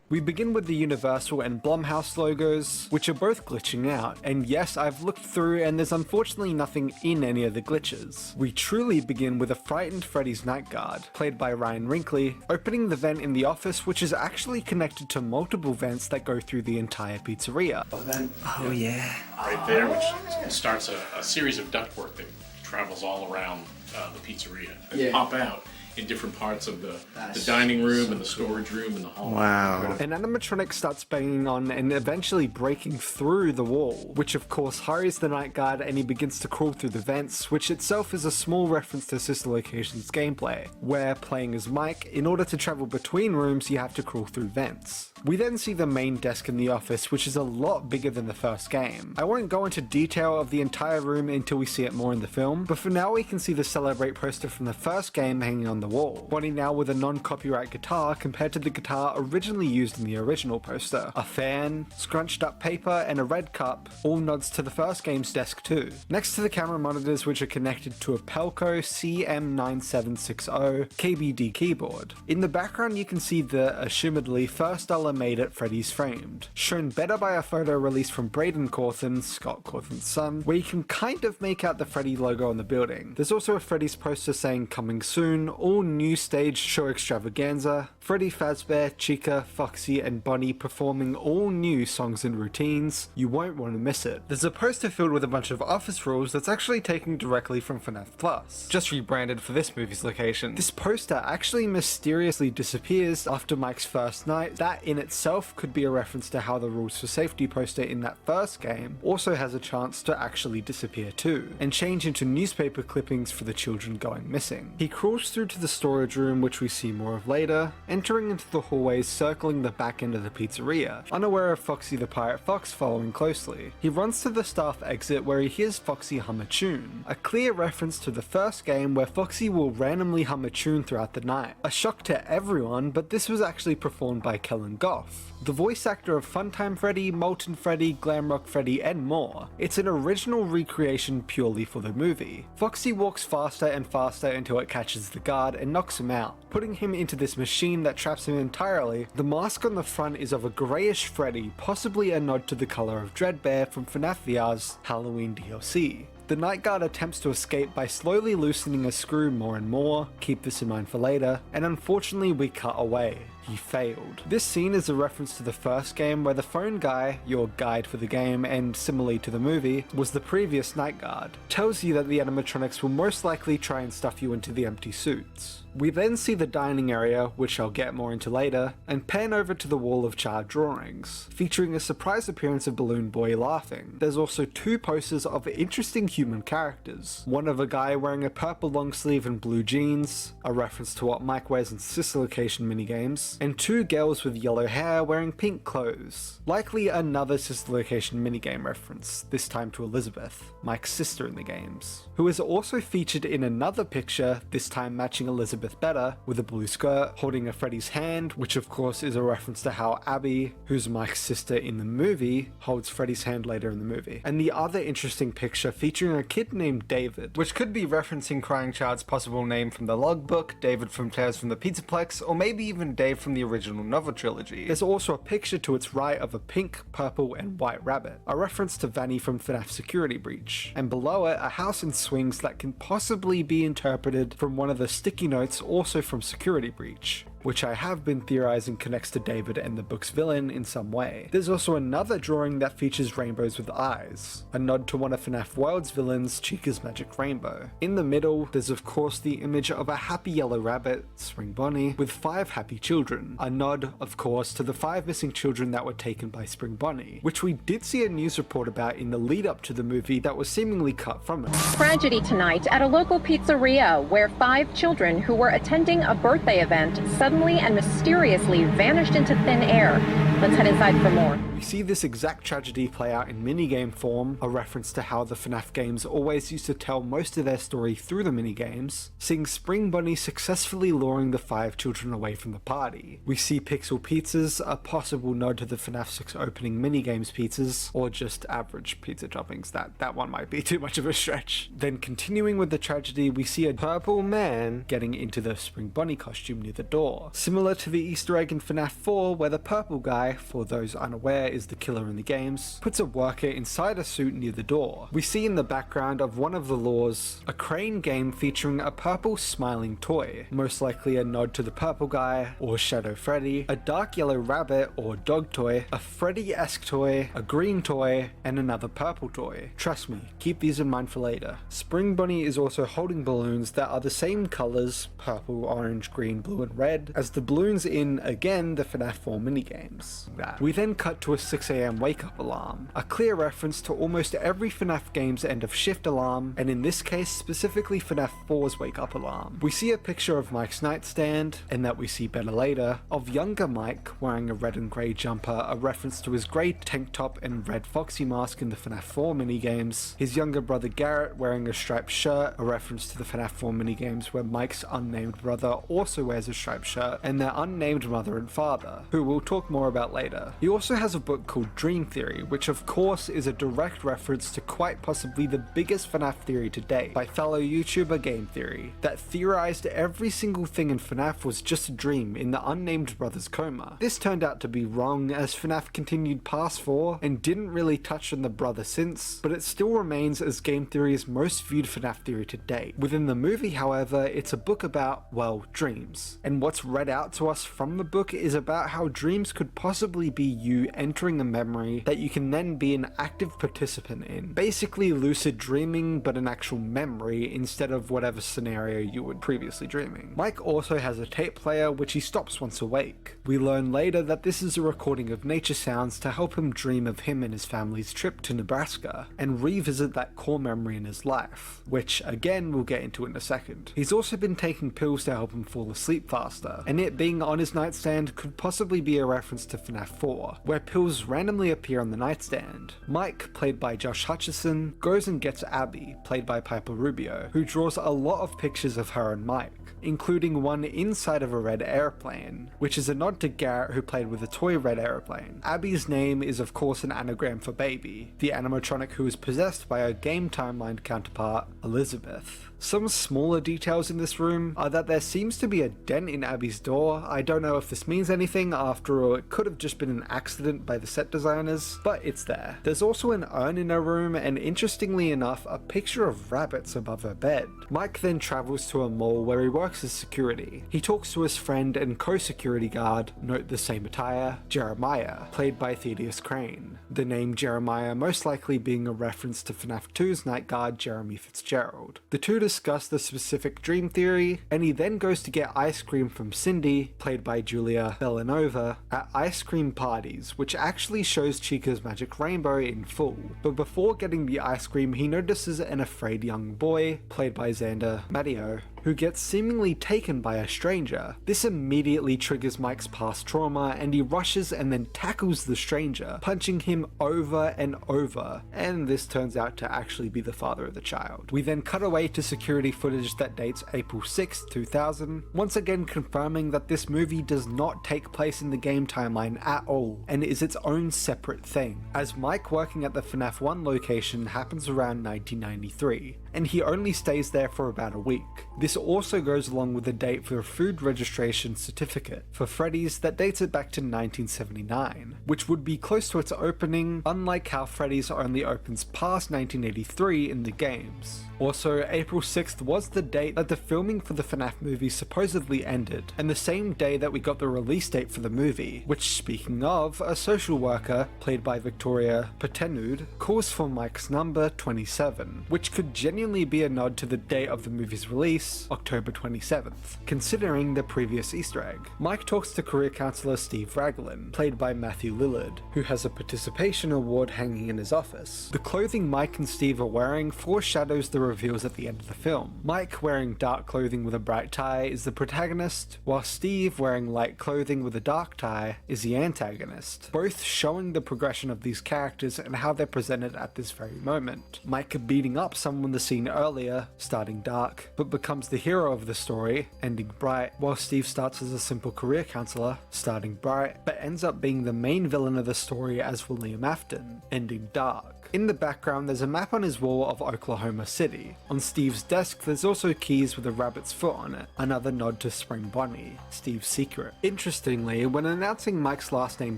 We begin with the Universal and Blumhouse logos, which are both glitching out, and yes, I've looked through and there's unfortunately nothing in any of the glitches. We truly begin with a frightened Freddy's night guard, played by Ryan Wrinkley, opening the vent in the office, which is actually connected to multiple vents that go through the entire pizzeria. Oh yeah. Right there, which starts a series of ductwork that travels all around the pizzeria. They pop out in different parts of the dining room and the storage room and the hall. Wow. An animatronic starts banging on and eventually breaking through the wall, which of course hurries the night guard and he begins to crawl through the vents, which itself is a small reference to Sister Location's gameplay, where playing as Mike, in order to travel between rooms you have to crawl through vents. We then see the main desk in the office, which is a lot bigger than the first game. I won't go into detail of the entire room until we see it more in the film, but for now we can see the Celebrate poster from the first game hanging on the wall, pointing now with a non-copyright guitar compared to the guitar originally used in the original poster. A fan, scrunched up paper, and a red cup all nods to the first game's desk too. Next to the camera monitors, which are connected to a Pelco CM9760 KBD keyboard. In the background you can see the, assumedly, first dollar made at Freddy's Framed, shown better by a photo released from Braden Cawthon, Scott Cawthon's son, where you can kind of make out the Freddy logo on the building. There's also a Freddy's poster saying coming soon, all new stage show extravaganza, Freddy Fazbear, Chica, Foxy and Bonnie performing all new songs and routines. You won't want to miss it. There's a poster filled with a bunch of office rules that's actually taken directly from FNAF Plus, just rebranded for this movie's location. This poster actually mysteriously disappears after Mike's first night. That in itself could be a reference to how the Rules for Safety poster in that first game also has a chance to actually disappear too, and change into newspaper clippings for the children going missing. He crawls through to the storage room, which we see more of later, entering into the hallways circling the back end of the pizzeria, unaware of Foxy the Pirate Fox following closely. He runs to the staff exit where he hears Foxy hum a tune, a clear reference to the first game where Foxy will randomly hum a tune throughout the night. A shock to everyone, but this was actually performed by Kellen Goff, the voice actor of Funtime Freddy, Molten Freddy, Glamrock Freddy and more. It's an original recreation purely for the movie. Foxy walks faster and faster until it catches the guard and knocks him out, putting him into this machine that traps him entirely. The mask on the front is of a greyish Freddy, possibly a nod to the colour of Dreadbear from FNAF VR's Halloween DLC. The night guard attempts to escape by slowly loosening a screw more and more, keep this in mind for later, and unfortunately we cut away. He failed. This scene is a reference to the first game where the phone guy, your guide for the game and similarly to the movie, was the previous night guard. Tells you that the animatronics will most likely try and stuff you into the empty suits. We then see the dining area, which I'll get more into later, and pan over to the wall of charred drawings, featuring a surprise appearance of Balloon Boy laughing. There's also 2 posters of interesting human characters, one of a guy wearing a purple long sleeve and blue jeans, a reference to what Mike wears in Sister Location minigames, and 2 girls with yellow hair wearing pink clothes. Likely another Sister Location minigame reference, this time to Elizabeth, Mike's sister in the games, who is also featured in another picture, this time matching Elizabeth better, with a blue skirt, holding a Freddy's hand, which of course is a reference to how Abby, who's Mike's sister in the movie, holds Freddy's hand later in the movie. And the other interesting picture featuring a kid named David, which could be referencing Crying Child's possible name from the logbook, David from Tales from the Pizzaplex, or maybe even Dave from the original novel trilogy. There's also a picture to its right of a pink, purple, and white rabbit, a reference to Vanny from FNAF Security Breach, and below it a house and swings that can possibly be interpreted from one of the sticky notes also from Security Breach, which I have been theorizing connects to David and the book's villain in some way. There's also another drawing that features rainbows with eyes, a nod to one of FNAF World's villains, Chica's Magic Rainbow. In the middle, there's of course the image of a happy yellow rabbit, Spring Bonnie, with 5 happy children, a nod of course to the 5 missing children that were taken by Spring Bonnie, which we did see a news report about in the lead up to the movie that was seemingly cut from it. Tragedy tonight at a local pizzeria where 5 children who were attending a birthday event suddenly and mysteriously vanished into thin air. Let's head inside for more. We see this exact tragedy play out in minigame form, a reference to how the FNAF games always used to tell most of their story through the minigames, seeing Spring Bonnie successfully luring the 5 children away from the party. We see pixel pizzas, a possible nod to the FNAF 6 opening minigames pizzas, or just average pizza toppings. That one might be too much of a stretch. Then continuing with the tragedy, we see a purple man getting into the Spring Bonnie costume near the door. Similar to the Easter egg in FNAF 4, where the purple guy, for those unaware is the killer in the games, puts a worker inside a suit near the door. We see in the background of one of the laws a crane game featuring a purple smiling toy, most likely a nod to the purple guy or Shadow Freddy, a dark yellow rabbit or dog toy, a Freddy-esque toy, a green toy, and another purple toy. Trust me, keep these in mind for later. Spring Bonnie is also holding balloons that are the same colors, purple, orange, green, blue, and red, as the balloons in, again, the FNAF 4 minigames. We then cut to a 6 AM wake up alarm, a clear reference to almost every FNAF game's end of shift alarm, and in this case specifically FNAF 4's wake up alarm. We see a picture of Mike's nightstand, and that we see better later, of younger Mike wearing a red and grey jumper, a reference to his grey tank top and red Foxy mask in the FNAF 4 minigames, his younger brother Garrett wearing a striped shirt, a reference to the FNAF 4 minigames where Mike's unnamed brother also wears a striped shirt, and their unnamed mother and father, who we'll talk more about later. He also has a book called Dream Theory, which of course is a direct reference to quite possibly the biggest FNAF theory to date by fellow YouTuber Game Theory, that theorized every single thing in FNAF was just a dream in the unnamed brother's coma. This turned out to be wrong, as FNAF continued past 4 and didn't really touch on the brother since, but it still remains as Game Theory's most viewed FNAF theory to date. Within the movie, however, it's a book about, well, dreams, and what's read out to us from the book is about how dreams could possibly be you entering a memory that you can then be an active participant in. Basically lucid dreaming, but an actual memory instead of whatever scenario you were previously dreaming. Mike also has a tape player which he stops once awake. We learn later that this is a recording of nature sounds to help him dream of him and his family's trip to Nebraska and revisit that core memory in his life, which again we'll get into in a second. He's also been taking pills to help him fall asleep faster, and it being on his nightstand could possibly be a reference to FNAF 4, where pills randomly appear on the nightstand. Mike, played by Josh Hutcherson, goes and gets Abby, played by Piper Rubio, who draws a lot of pictures of her and Mike, including one inside of a red airplane, which is a nod to Garrett, who played with a toy red airplane. Abby's name is of course an anagram for baby, the animatronic who is possessed by her game timeline counterpart, Elizabeth. Some smaller details in this room are that there seems to be a dent in Abby's door. I don't know if this means anything, after all it could have just been an accident by the set designers, but it's there. There's also an urn in her room, and interestingly enough, a picture of rabbits above her bed. Mike then travels to a mall where he works as security. He talks to his friend and co-security guard, note the same attire, Jeremiah, played by Thaddeus Crane. The name Jeremiah most likely being a reference to FNAF 2's night guard Jeremy Fitzgerald. The two discuss the specific dream theory, and he then goes to get ice cream from Cindy, played by Julia Belanova, at ice cream parties, which actually shows Chica's magic rainbow in full. But before getting the ice cream, he notices an afraid young boy, played by Xander Matteo, who gets seemingly taken by a stranger. This immediately triggers Mike's past trauma, and he rushes and then tackles the stranger, punching him over and over, and this turns out to actually be the father of the child. We then cut away to security footage that dates April 6, 2000, once again confirming that this movie does not take place in the game timeline at all, and is its own separate thing, as Mike working at the FNAF 1 location happens around 1993, and he only stays there for about a week. This also goes along with the date for a food registration certificate for Freddy's that dates it back to 1979, which would be close to its opening, unlike how Freddy's only opens past 1983 in the games. Also, April 6th was the date that the filming for the FNAF movie supposedly ended, and the same day that we got the release date for the movie, which, speaking of, a social worker, played by Victoria Patenud, calls for Mike's number 27, which could genuinely be a nod to the date of the movie's release, October 27th, considering the previous Easter egg. Mike talks to career counselor Steve Raglan, played by Matthew Lillard, who has a participation award hanging in his office. The clothing Mike and Steve are wearing foreshadows the reveals at the end of the film. Mike wearing dark clothing with a bright tie is the protagonist, while Steve wearing light clothing with a dark tie is the antagonist, both showing the progression of these characters and how they're presented at this very moment. Mike beating up someone the scene earlier, starting dark, but becomes the hero of the story, ending bright, while Steve starts as a simple career counselor, starting bright, but ends up being the main villain of the story as William Afton, ending dark. In the background, there's a map on his wall of Oklahoma City. On Steve's desk, there's also keys with a rabbit's foot on it, another nod to Spring Bonnie, Steve's secret. Interestingly, when announcing Mike's last name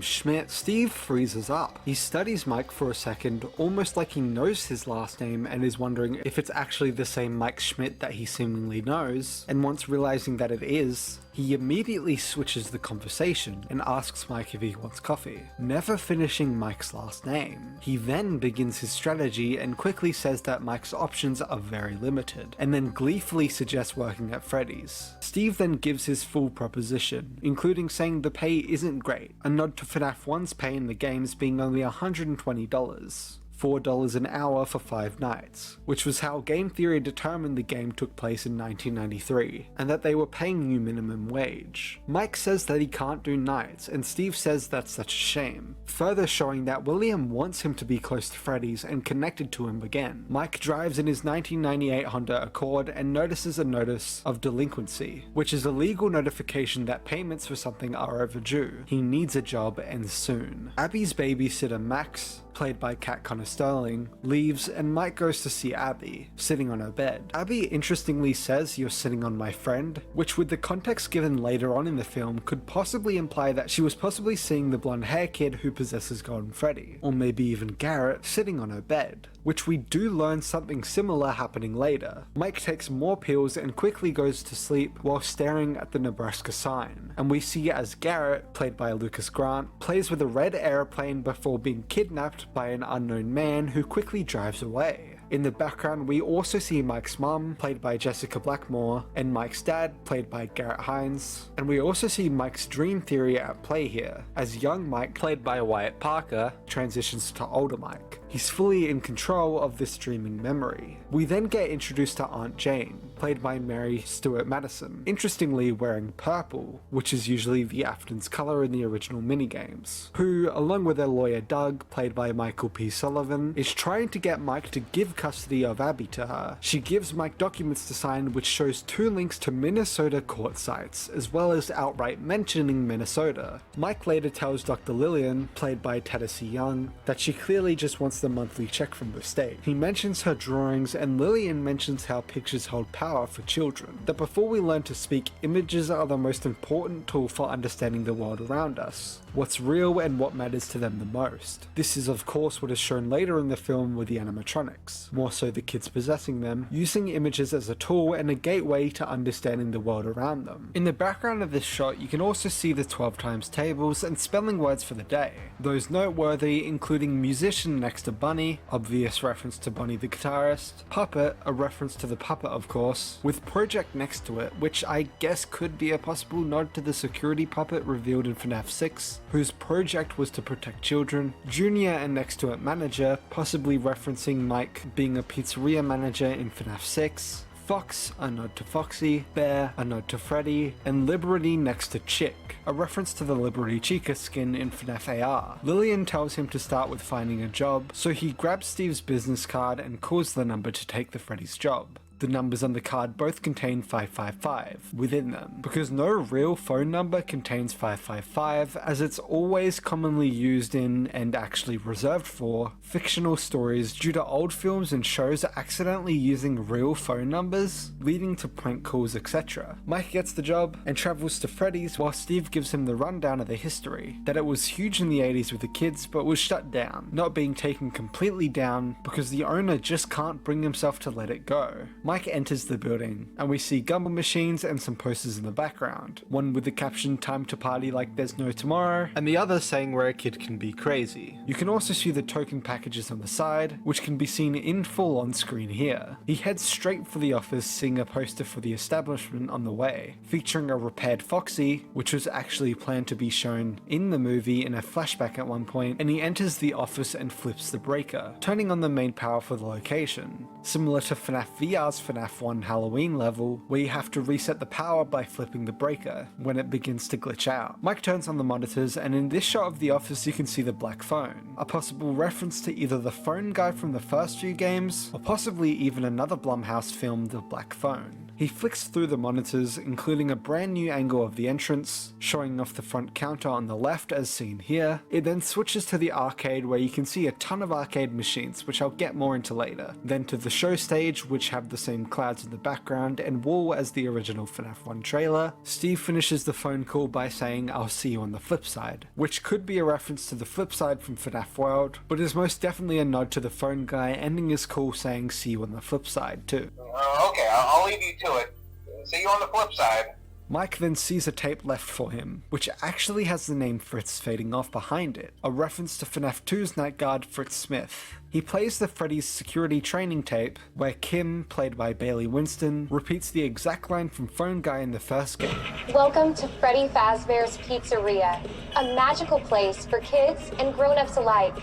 Schmidt, Steve freezes up. He studies Mike for a second, almost like he knows his last name and is wondering if it's actually the same Mike Schmidt that he seemingly knows, and once realizing that it is, he immediately switches the conversation and asks Mike if he wants coffee, never finishing Mike's last name. He then begins his strategy and quickly says that Mike's options are very limited, and then gleefully suggests working at Freddy's. Steve then gives his full proposition, including saying the pay isn't great, a nod to FNAF 1's pay in the games being only $120. $4 an hour for 5 nights, which was how Game Theory determined the game took place in 1993, and that they were paying you minimum wage. Mike says that he can't do nights, and Steve says that's such a shame, further showing that William wants him to be close to Freddy's and connected to him again. Mike drives in his 1998 Honda Accord and notices a notice of delinquency, which is a legal notification that payments for something are overdue. He needs a job and soon. Abby's babysitter Max, played by Kat Connor Sterling, leaves and Mike goes to see Abby, sitting on her bed. Abby interestingly says, "You're sitting on my friend," which with the context given later on in the film could possibly imply that she was possibly seeing the blonde hair kid who possesses Golden Freddy, or maybe even Garrett, sitting on her bed, which we do learn something similar happening later. Mike takes more pills and quickly goes to sleep while staring at the Nebraska sign, and we see as Garrett, played by Lucas Grant, plays with a red airplane before being kidnapped by an unknown man who quickly drives away. In the background, we also see Mike's mum, played by Jessica Blackmore, and Mike's dad, played by Garrett Hines. And we also see Mike's dream theory at play here, as young Mike, played by Wyatt Parker, transitions to older Mike. He's fully in control of this dreaming memory. We then get introduced to Aunt Jane, played by Mary Stuart Madison, interestingly wearing purple, which is usually the Afton's color in the original minigames, who, along with their lawyer Doug, played by Michael P. Sullivan, is trying to get Mike to give custody of Abby to her. She gives Mike documents to sign which shows 2 links to Minnesota court sites, as well as outright mentioning Minnesota. Mike later tells Dr. Lillian, played by Tennessee Young, that she clearly just wants the monthly check from the state. He mentions her drawings, and Lillian mentions how pictures hold power for children, that before we learn to speak, images are the most important tool for understanding the world around us, what's real and what matters to them the most. This is of course what is shown later in the film with the animatronics, more so the kids possessing them, using images as a tool and a gateway to understanding the world around them. In the background of this shot, you can also see the 12 times tables and spelling words for the day, those noteworthy including musician next Mr. Bunny, obvious reference to Bonnie the guitarist, Puppet, a reference to the puppet of course, with Project next to it, which I guess could be a possible nod to the security puppet revealed in FNAF 6, whose project was to protect children, Junior and next to it Manager, possibly referencing Mike being a pizzeria manager in FNAF 6, Fox, a nod to Foxy, Bear, a nod to Freddy, and Liberty next to Chick, a reference to the Liberty Chica skin in FNAF AR. Lillian tells him to start with finding a job, so he grabs Steve's business card and calls the number to take the Freddy's job. The numbers on the card both contain 555 within them, because no real phone number contains 555, as it's always commonly used in, and actually reserved for, fictional stories due to old films and shows accidentally using real phone numbers, leading to prank calls, etc. Mike gets the job and travels to Freddy's while Steve gives him the rundown of the history, that it was huge in the 80s with the kids but was shut down, not being taken completely down because the owner just can't bring himself to let it go. Mike enters the building, and we see gumball machines and some posters in the background, one with the caption "Time to party like there's no tomorrow," and the other saying where a kid can be crazy. You can also see the token packages on the side, which can be seen in full on screen here. He heads straight for the office, seeing a poster for the establishment on the way, featuring a repaired Foxy, which was actually planned to be shown in the movie in a flashback at one point, and he enters the office and flips the breaker, turning on the main power for the location, similar to FNAF VR's FNAF 1 Halloween level, where you have to reset the power by flipping the breaker when it begins to glitch out. Mike turns on the monitors, and in this shot of the office you can see the black phone, a possible reference to either the phone guy from the first few games, or possibly even another Blumhouse film, The Black Phone. He flicks through the monitors, including a brand new angle of the entrance, showing off the front counter on the left as seen here. It then switches to the arcade, where you can see a ton of arcade machines, which I'll get more into later. Then to the show stage, which have the same clouds in the background and wall as the original FNAF 1 trailer. Steve finishes the phone call by saying, "I'll see you on the flip side," which could be a reference to the flip side from FNAF World, but is most definitely a nod to the phone guy ending his call saying "see you on the flip side" too. Okay, I'll leave you to it. See you on the flip side. Mike then sees a tape left for him, which actually has the name Fritz fading off behind it, a reference to FNAF 2's night guard Fritz Smith. He plays the Freddy's security training tape, where Kim, played by Bailey Winston, repeats the exact line from Phone Guy in the first game. Welcome to Freddy Fazbear's Pizzeria, a magical place for kids and grown-ups alike,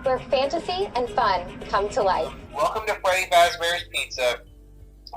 where fantasy and fun come to life. Welcome to Freddy Fazbear's Pizza,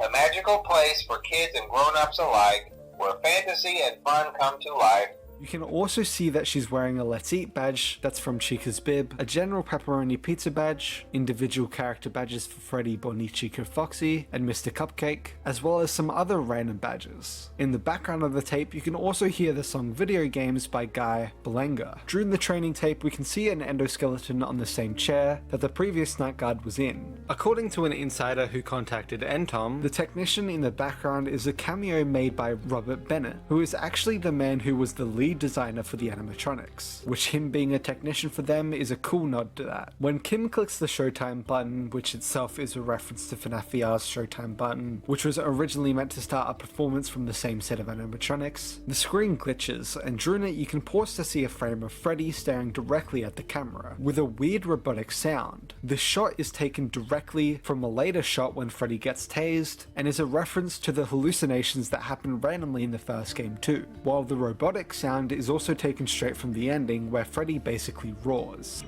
a magical place for kids and grown-ups alike, where fantasy and fun come to life. You can also see that she's wearing a Let's Eat badge that's from Chica's Bib, a General Pepperoni Pizza badge, individual character badges for Freddy, Bonnie, Chica, Foxy, and Mr. Cupcake, as well as some other random badges. In the background of the tape, you can also hear the song Video Games by Guy Belenga. During the training tape, we can see an endoskeleton on the same chair that the previous night guard was in. According to an insider who contacted Entom, the technician in the background is a cameo made by Robert Bennett, who is actually the man who was the lead designer for the animatronics, which him being a technician for them is a cool nod to that. When Kim clicks the Showtime button, which itself is a reference to FNAF VR's Showtime button, which was originally meant to start a performance from the same set of animatronics, the screen glitches, and during it you can pause to see a frame of Freddy staring directly at the camera, with a weird robotic sound. The shot is taken directly from a later shot when Freddy gets tased, and is a reference to the hallucinations that happen randomly in the first game too, while the robotic sound is also taken straight from the ending where Freddy basically roars.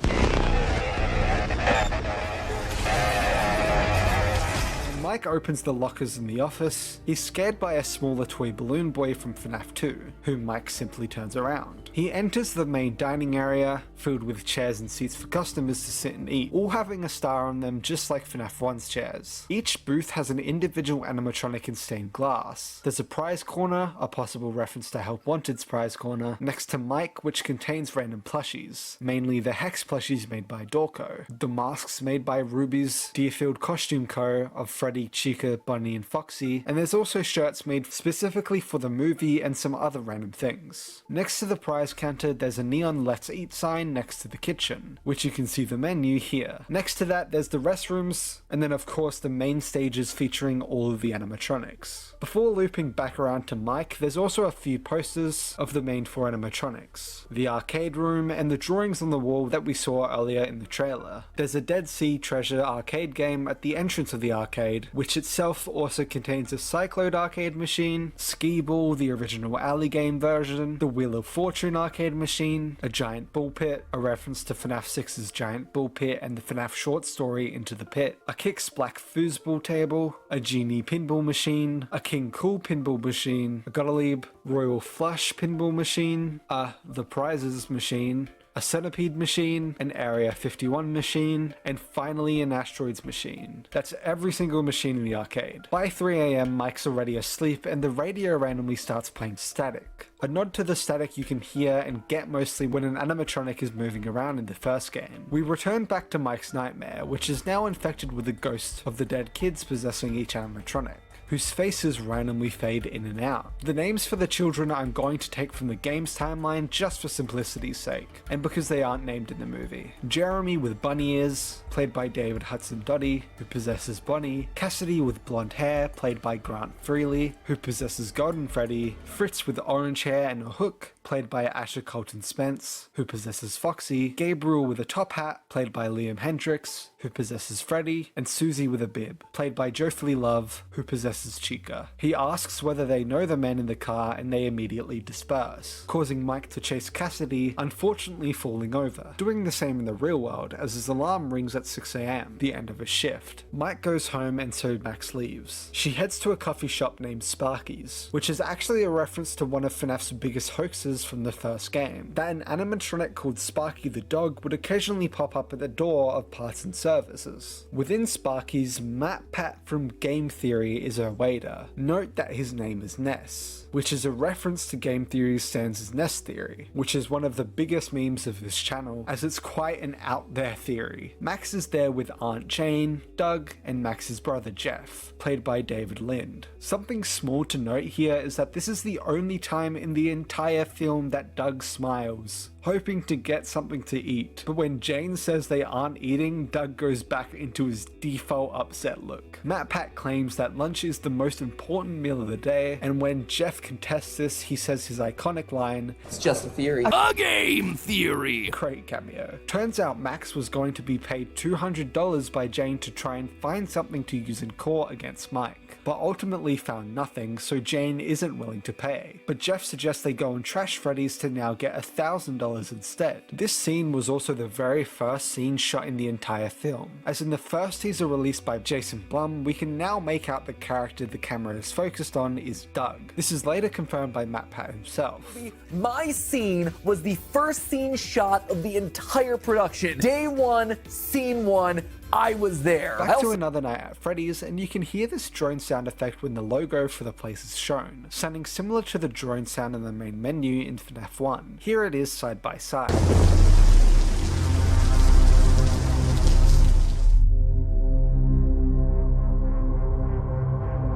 Mike opens the lockers in the office. He's scared by a smaller toy balloon boy from FNAF 2, whom Mike simply turns around. He enters the main dining area, filled with chairs and seats for customers to sit and eat, all having a star on them just like FNAF 1's chairs. Each booth has an individual animatronic in stained glass. There's a prize corner, a possible reference to Help Wanted's prize corner, next to Mike, which contains random plushies, mainly the Hex plushies made by Dorco, the masks made by Ruby's Deerfield Costume Co. of Freddy, Chica, Bunny, and Foxy, and there's also shirts made specifically for the movie and some other random things. Next to the prize supplies counter, there's a neon Let's Eat sign next to the kitchen, which you can see the menu here. Next to that, there's the restrooms, and then of course the main stages featuring all of the animatronics. Before looping back around to Mike, there's also a few posters of the main 4 animatronics, the arcade room, and the drawings on the wall that we saw earlier in the trailer. There's a Dead Sea Treasure arcade game at the entrance of the arcade, which itself also contains a Cyclone arcade machine, Skee Ball, the original Alley game version, the Wheel of Fortune arcade machine, a giant bull pit, a reference to FNAF 6's giant bull pit and the FNAF short story Into the Pit, a Kix Black foosball table, a Genie pinball machine, a King Cool pinball machine, a Gottlieb Royal Flush pinball machine, the Prizes machine, a Centipede machine, an Area 51 machine, and finally an Asteroids machine. That's every single machine in the arcade. By 3 AM, Mike's already asleep and the radio randomly starts playing static. A nod to the static you can hear and get mostly when an animatronic is moving around in the first game. We return back to Mike's nightmare, which is now infected with the ghosts of the dead kids possessing each animatronic, whose faces randomly fade in and out. The names for the children I'm going to take from the game's timeline just for simplicity's sake, and because they aren't named in the movie. Jeremy with bunny ears, played by David Hudson Dotty, who possesses Bonnie. Cassidy with blonde hair, played by Grant Freely, who possesses Golden Freddy. Fritz with orange hair and a hook, played by Asher Colton Spence, who possesses Foxy. Gabriel with a top hat, played by Liam Hendricks, who possesses Freddy. And Susie with a bib, played by Joefully Love, who possesses Chica. He asks whether they know the men in the car and they immediately disperse, causing Mike to chase Cassidy, unfortunately falling over. Doing the same in the real world as his alarm rings at 6 AM, the end of his shift. Mike goes home and so Max leaves. She heads to a coffee shop named Sparky's, which is actually a reference to one of FNAF's biggest hoaxes from the first game, that an animatronic called Sparky the dog would occasionally pop up at the door of parts and services. Within Sparky's, Matt Pat from Game Theory is a waiter. Note that his name is Ness, which is a reference to Game Theory's Sans' Ness theory, which is one of the biggest memes of his channel, as it's quite an out there theory. Max is there with Aunt Jane, Doug, and Max's brother Jeff, played by David Lind. Something small to note here is that this is the only time in the entire film that Doug smiles, hoping to get something to eat. But when Jane says they aren't eating, Doug goes back into his default upset look. Matt Pat claims that lunch is the most important meal of the day, and when Jeff contests this, he says his iconic line, "It's just a theory." A game theory! Great cameo. Turns out Max was going to be paid $200 by Jane to try and find something to use in court against Mike, but ultimately found nothing, so Jane isn't willing to pay. But Jeff suggests they go and trash Freddy's to now get $1,000 instead. This scene was also the very first scene shot in the entire film. As in the first teaser released by Jason Blum, we can now make out the character the camera is focused on is Doug. This is later confirmed by Matt Pat himself. My scene was the first scene shot of the entire production. Day 1, scene 1, I was there. Back to Another Night at Freddy's, and you can hear this drone sound effect when the logo for the place is shown, sounding similar to the drone sound in the main menu in FNAF 1. Here it is side by side.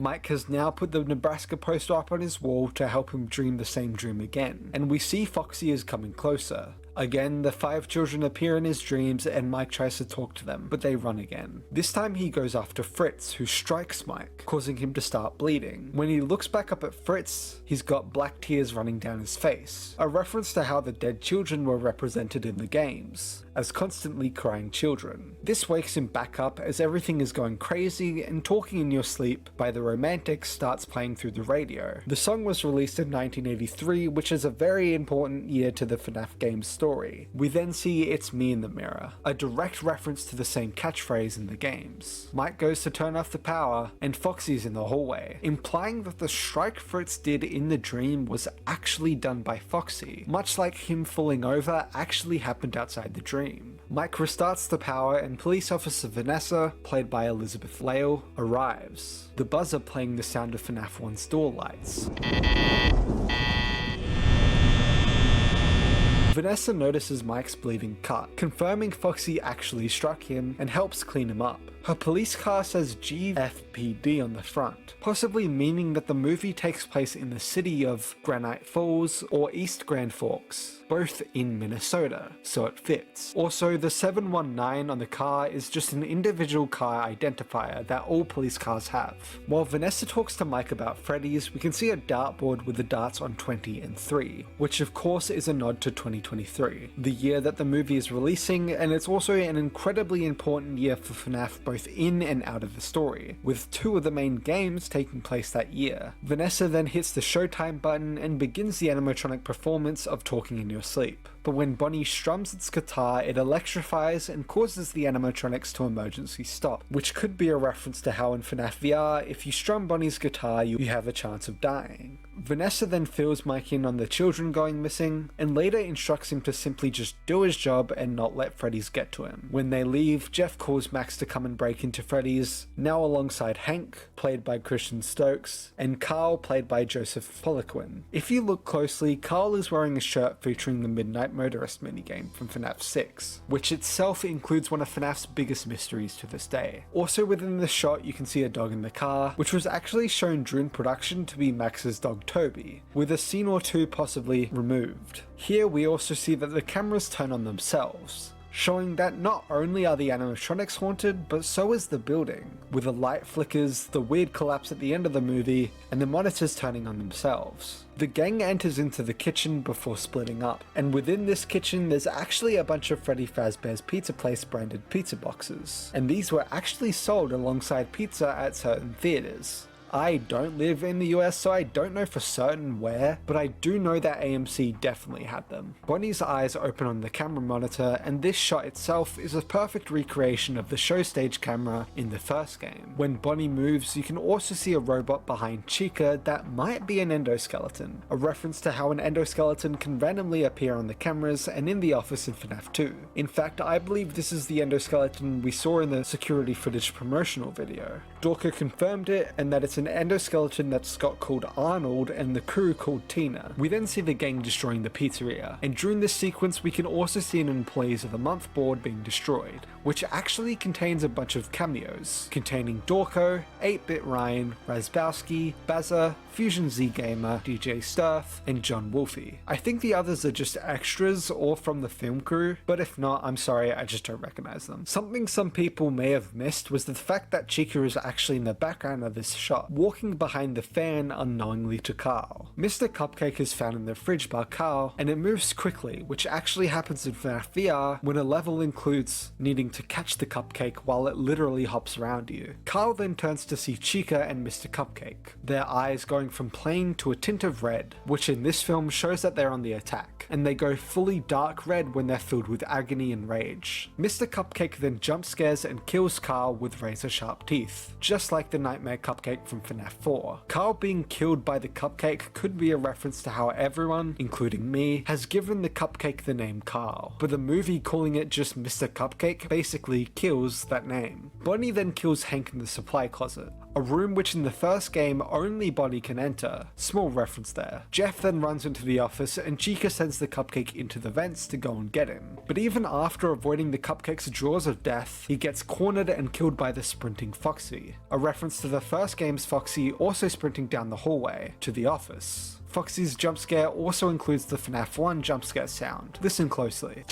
Mike has now put the Nebraska poster up on his wall to help him dream the same dream again, and we see Foxy is coming closer. Again, the 5 children appear in his dreams and Mike tries to talk to them, but they run again. This time he goes after Fritz, who strikes Mike, causing him to start bleeding. When he looks back up at Fritz, he's got black tears running down his face, a reference to how the dead children were represented in the games, as constantly crying children. This wakes him back up as everything is going crazy, and Talking in Your Sleep by The Romantics starts playing through the radio. The song was released in 1983, which is a very important year to the FNAF game's story. We then see It's Me in the Mirror, a direct reference to the same catchphrase in the games. Mike goes to turn off the power, and Foxy's in the hallway, implying that the strike Fritz did in the dream was actually done by Foxy, much like him falling over actually happened outside the dream. Mike restarts the power and police officer Vanessa, played by Elizabeth Lail, arrives, the buzzer playing the sound of FNAF 1's door lights. Vanessa notices Mike's bleeding cut, confirming Foxy actually struck him and helps clean him up. Her police car says GFPD on the front, possibly meaning that the movie takes place in the city of Granite Falls or East Grand Forks, both in Minnesota, so it fits. Also, the 719 on the car is just an individual car identifier that all police cars have. While Vanessa talks to Mike about Freddy's, we can see a dartboard with the darts on 20 and 3, which of course is a nod to 2023, the year that the movie is releasing, and it's also an incredibly important year for FNAF both in and out of the story, with 2 of the main games taking place that year. Vanessa then hits the Showtime button and begins the animatronic performance of Talking in Your Sleep. But when Bonnie strums its guitar, it electrifies and causes the animatronics to emergency stop, which could be a reference to how in FNAF VR, if you strum Bonnie's guitar, you have a chance of dying. Vanessa then fills Mike in on the children going missing, and later instructs him to simply just do his job and not let Freddy's get to him. When they leave, Jeff calls Max to come and break into Freddy's, now alongside Hank, played by Christian Stokes, and Carl, played by Joseph Poliquin. If you look closely, Carl is wearing a shirt featuring the Midnight Motorist minigame from FNAF 6, which itself includes one of FNAF's biggest mysteries to this day. Also within the shot, you can see a dog in the car, which was actually shown during production to be Max's dog Toby, with a scene or 2 possibly removed. Here we also see that the cameras turn on themselves, showing that not only are the animatronics haunted, but so is the building, with the light flickers, the weird collapse at the end of the movie, and the monitors turning on themselves. The gang enters into the kitchen before splitting up, and within this kitchen there's actually a bunch of Freddy Fazbear's Pizza Place branded pizza boxes, and these were actually sold alongside pizza at certain theaters. I don't live in the US, so I don't know for certain where, but I do know that AMC definitely had them. Bonnie's eyes open on the camera monitor, and this shot itself is a perfect recreation of the show stage camera in the first game. When Bonnie moves, you can also see a robot behind Chica that might be an endoskeleton, a reference to how an endoskeleton can randomly appear on the cameras and in the office in FNAF 2. In fact, I believe this is the endoskeleton we saw in the security footage promotional video. Dorka confirmed it, and that it's an endoskeleton that Scott called Arnold and the crew called Tina. We then see the gang destroying the pizzeria, and during this sequence we can also see an Employees of the Month board being destroyed, which actually contains a bunch of cameos, containing Dorko, 8-Bit Ryan, Razbowski, Bazza, Fusion Z Gamer, DJ Sturf, and John Wolfie. I think the others are just extras or from the film crew, but if not, I'm sorry, I just don't recognize them. Something some people may have missed was the fact that Chica is actually in the background of this shot, walking behind the fan unknowingly to Carl. Mr. Cupcake is found in the fridge by Carl, and it moves quickly, which actually happens in FNAF VR when a level includes needing to catch the cupcake while it literally hops around you. Carl then turns to see Chica and Mr. Cupcake, their eyes going from plain to a tint of red, which in this film shows that they're on the attack, and they go fully dark red when they're filled with agony and rage. Mr. Cupcake then jump scares and kills Carl with razor sharp teeth, just like the Nightmare Cupcake from FNAF 4. Carl being killed by the cupcake could be a reference to how everyone, including me, has given the cupcake the name Carl, but the movie calling it just Mr. Cupcake basically kills that name. Bonnie then kills Hank in the supply closet, a room which in the first game only Bonnie can enter. Small reference there. Jeff then runs into the office and Chica sends the cupcake into the vents to go and get him. But even after avoiding the cupcake's jaws of death, he gets cornered and killed by the sprinting Foxy, a reference to the first game's Foxy also sprinting down the hallway to the office. Foxy's jump scare also includes the FNAF 1 jump scare sound. Listen closely.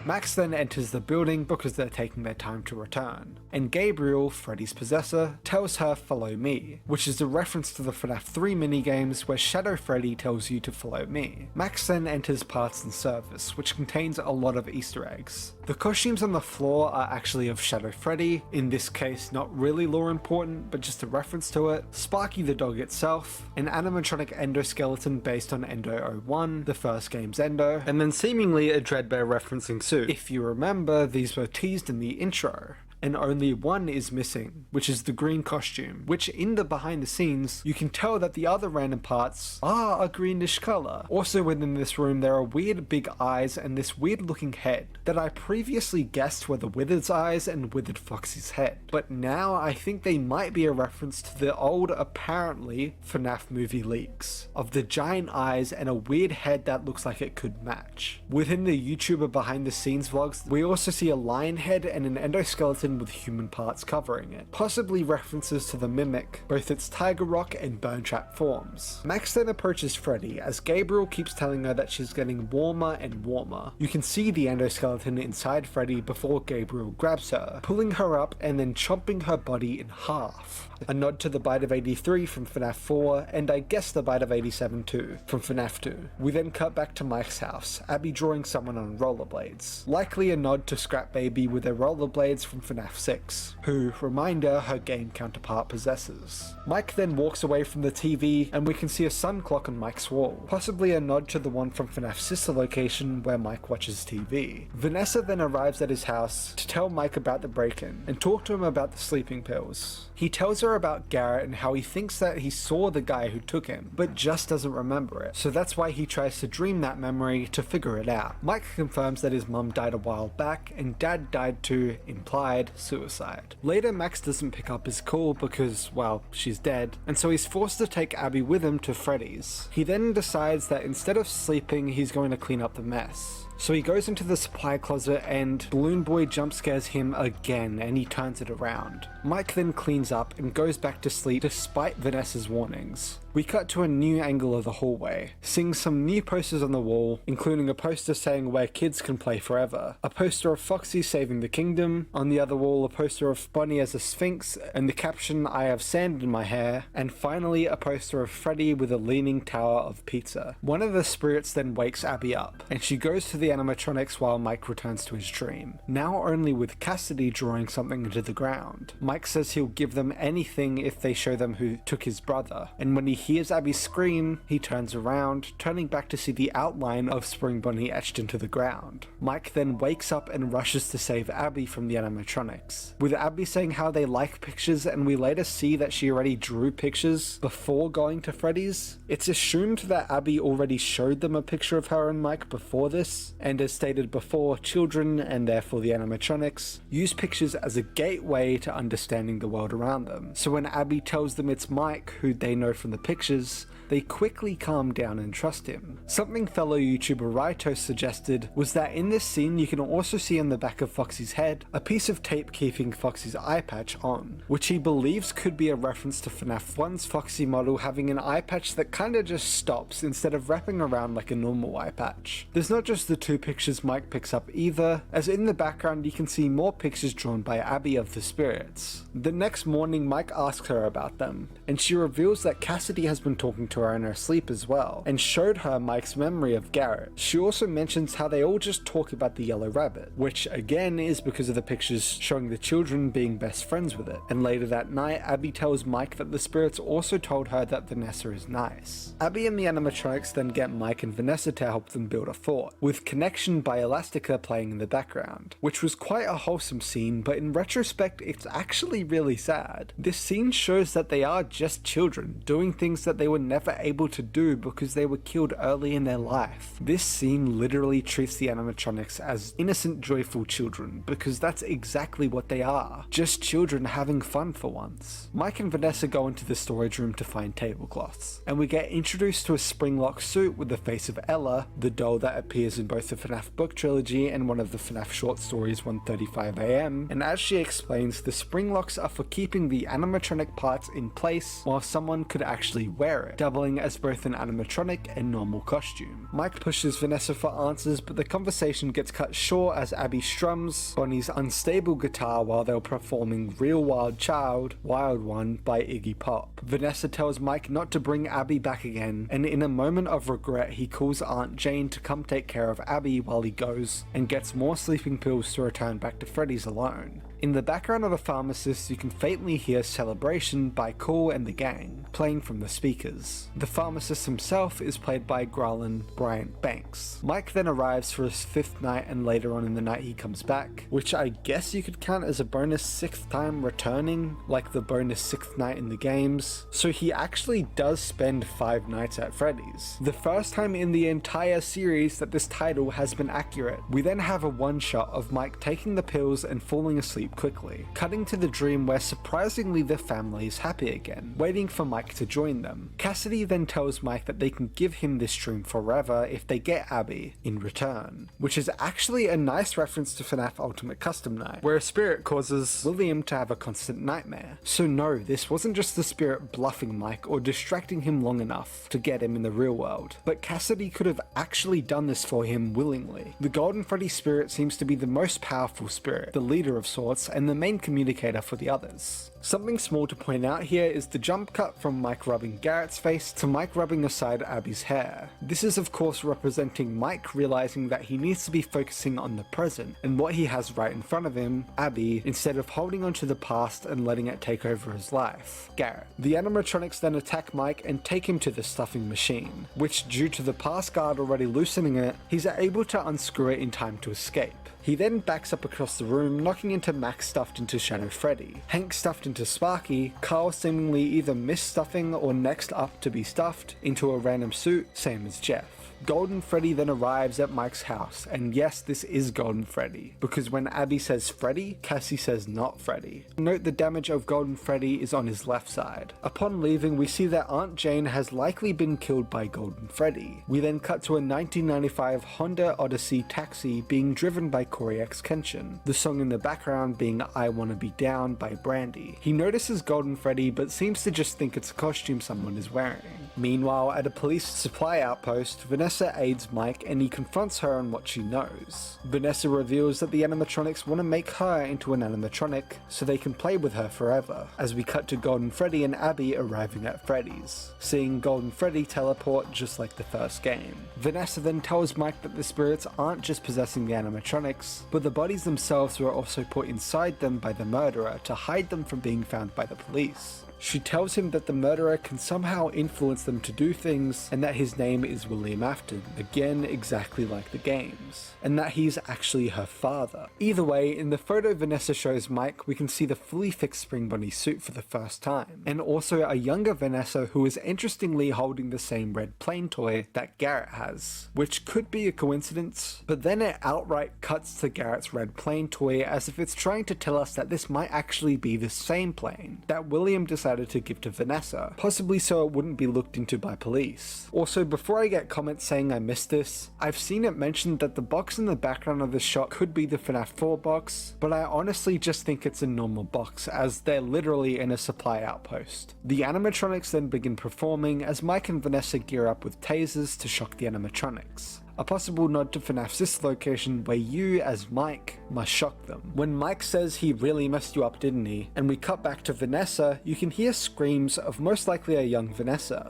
Max then enters the building because they're taking their time to return, and Gabriel, Freddy's possessor, tells her follow me, which is a reference to the FNAF 3 minigames where Shadow Freddy tells you to follow me. Max then enters parts and service, which contains a lot of Easter eggs. The costumes on the floor are actually of Shadow Freddy, in this case not really lore important, but just a reference to it, Sparky the dog itself, an animatronic endoskeleton based on Endo 01, the first game's Endo, and then seemingly a Dreadbear referencing Sue. If you remember, these were teased in the intro. and only one is missing, which is the green costume, which in the behind the scenes, you can tell that the other random parts are a greenish color. Also within this room, there are weird big eyes and this weird looking head that I previously guessed were the Withered's eyes and Withered Foxy's head. But now I think they might be a reference to the old, apparently, FNAF movie leaks of the giant eyes and a weird head that looks like it could match. Within the YouTuber behind the scenes vlogs, we also see a lion head and an endoskeleton with human parts covering it, possibly references to the Mimic, both its Tiger Rock and Bone Trap forms. Max then approaches Freddy as Gabriel keeps telling her that she's getting warmer and warmer. You can see the endoskeleton inside Freddy before Gabriel grabs her, pulling her up and then chomping her body in half. A nod to the Bite of 83 from FNAF 4, and I guess the Bite of 87 too, from FNAF 2. We then cut back to Mike's house, Abby drawing someone on rollerblades. Likely a nod to Scrap Baby with her rollerblades from FNAF 6, who, reminder, her game counterpart possesses. Mike then walks away from the TV, and we can see a sun clock on Mike's wall, possibly a nod to the one from FNAF's sister location where Mike watches TV. Vanessa then arrives at his house to tell Mike about the break-in, and talk to him about the sleeping pills. He tells her about Garrett and how he thinks that he saw the guy who took him, but just doesn't remember it, so that's why he tries to dream that memory to figure it out. Mike confirms that his mum died a while back, and dad died too, implied suicide. Later, Max doesn't pick up his call because, well, she's dead, and so he's forced to take Abby with him to Freddy's. He then decides that instead of sleeping, he's going to clean up the mess. So he goes into the supply closet and Balloon Boy jump scares him again and he turns it around. Mike then cleans up and goes back to sleep despite Vanessa's warnings. We cut to a new angle of the hallway, seeing some new posters on the wall, including a poster saying where kids can play forever, a poster of Foxy saving the kingdom, on the other wall a poster of Bonnie as a sphinx and the caption I have sand in my hair, and finally a poster of Freddy with a leaning tower of pizza. One of the spirits then wakes Abby up, and she goes to the animatronics while Mike returns to his dream, now only with Cassidy drawing something into the ground. Mike says he'll give them anything if they show them who took his brother, and when he hears Abby scream, he turns around, turning back to see the outline of Spring Bonnie etched into the ground. Mike then wakes up and rushes to save Abby from the animatronics, with Abby saying how they like pictures, and we later see that she already drew pictures before going to Freddy's. It's assumed that Abby already showed them a picture of her and Mike before this, and as stated before, children, and therefore the animatronics, use pictures as a gateway to understanding the world around them. So when Abby tells them it's Mike, who they know from the pictures, they quickly calm down and trust him. Something fellow YouTuber Raito suggested was that in this scene you can also see on the back of Foxy's head a piece of tape keeping Foxy's eye patch on, which he believes could be a reference to FNAF 1's Foxy model having an eye patch that kinda just stops instead of wrapping around like a normal eye patch. There's not just the two pictures Mike picks up either, as in the background you can see more pictures drawn by Abby of the spirits. The next morning Mike asks her about them, and she reveals that Cassidy has been talking to her in her sleep as well, and showed her Mike's memory of Garrett. She also mentions how they all just talk about the yellow rabbit, which again is because of the pictures showing the children being best friends with it. And later that night, Abby tells Mike that the spirits also told her that Vanessa is nice. Abby and the animatronics then get Mike and Vanessa to help them build a fort, with Connection by Elastica playing in the background, which was quite a wholesome scene, but in retrospect it's actually really sad. This scene shows that they are just children, doing things that they were never able to do because they were killed early in their life. This scene literally treats the animatronics as innocent, joyful children, because that's exactly what they are. Just children having fun for once. Mike and Vanessa go into the storage room to find tablecloths, and we get introduced to a Springlock suit with the face of Ella, the doll that appears in both the FNAF book trilogy and one of the FNAF short stories 1:35 AM, and as she explains, the Springlocks are for keeping the animatronic parts in place while someone could actually wear it, doubling as both an animatronic and normal costume. Mike pushes Vanessa for answers, but the conversation gets cut short as Abby strums Bonnie's unstable guitar while they're performing Real Wild Child, Wild One by Iggy Pop. Vanessa tells Mike not to bring Abby back again, and in a moment of regret he calls Aunt Jane to come take care of Abby while he goes and gets more sleeping pills to return back to Freddy's alone. In the background of the pharmacist, you can faintly hear Celebration by Cool and the Gang, playing from the speakers. The pharmacist himself is played by Garland Bryant Banks. Mike then arrives for his 5th night, and later on in the night he comes back, which I guess you could count as a bonus 6th time returning, like the bonus 6th night in the games. So he actually does spend 5 nights at Freddy's. The first time in the entire series that this title has been accurate. We then have a one-shot of Mike taking the pills and falling asleep quickly, cutting to the dream where surprisingly the family is happy again, waiting for Mike to join them. Cassidy then tells Mike that they can give him this dream forever if they get Abby in return, which is actually a nice reference to FNAF Ultimate Custom Night, where a spirit causes William to have a constant nightmare. So no, this wasn't just the spirit bluffing Mike or distracting him long enough to get him in the real world, but Cassidy could have actually done this for him willingly. The Golden Freddy spirit seems to be the most powerful spirit, the leader of sorts, and the main communicator for the others. Something small to point out here is the jump cut from Mike rubbing Garrett's face to Mike rubbing aside Abby's hair. This is of course representing Mike realizing that he needs to be focusing on the present and what he has right in front of him, Abby, instead of holding on to the past and letting it take over his life, Garrett. The animatronics then attack Mike and take him to the stuffing machine, which due to the pass guard already loosening it, he's able to unscrew it in time to escape. He then backs up across the room, knocking into Max stuffed into Shadow Freddy, Hank stuffed into Sparky, Carl seemingly either missed stuffing or next up to be stuffed into a random suit, same as Jeff. Golden Freddy then arrives at Mike's house, and yes, this is Golden Freddy, because when Abby says Freddy, Cassie says not Freddy. Note the damage of Golden Freddy is on his left side. Upon leaving, we see that Aunt Jane has likely been killed by Golden Freddy. We then cut to a 1995 Honda Odyssey taxi being driven by Corey X Kenshin, the song in the background being I Wanna Be Down by Brandy. He notices Golden Freddy but seems to just think it's a costume someone is wearing. Meanwhile, at a police supply outpost, Vanessa aids Mike and he confronts her on what she knows. Vanessa reveals that the animatronics want to make her into an animatronic so they can play with her forever, as we cut to Golden Freddy and Abby arriving at Freddy's, seeing Golden Freddy teleport just like the first game. Vanessa then tells Mike that the spirits aren't just possessing the animatronics, but the bodies themselves were also put inside them by the murderer to hide them from being found by the police. She tells him that the murderer can somehow influence them to do things, and that his name is William Afton, again exactly like the games, and that he's actually her father. Either way, in the photo Vanessa shows Mike, we can see the fully fixed Spring Bunny suit for the first time, and also a younger Vanessa who is interestingly holding the same red plane toy that Garrett has, which could be a coincidence, but then it outright cuts to Garrett's red plane toy as if it's trying to tell us that this might actually be the same plane that William decided to give to Vanessa, possibly so it wouldn't be looked into by police. Also, before I get comments saying I missed this, I've seen it mentioned that the box in the background of this shot could be the FNAF 4 box, but I honestly just think it's a normal box as they're literally in a supply outpost. The animatronics then begin performing as Mike and Vanessa gear up with tasers to shock the animatronics. A possible nod to FNAF's this location where you, as Mike, must shock them. When Mike says he really messed you up, didn't he? And we cut back to Vanessa, you can hear screams of most likely a young Vanessa,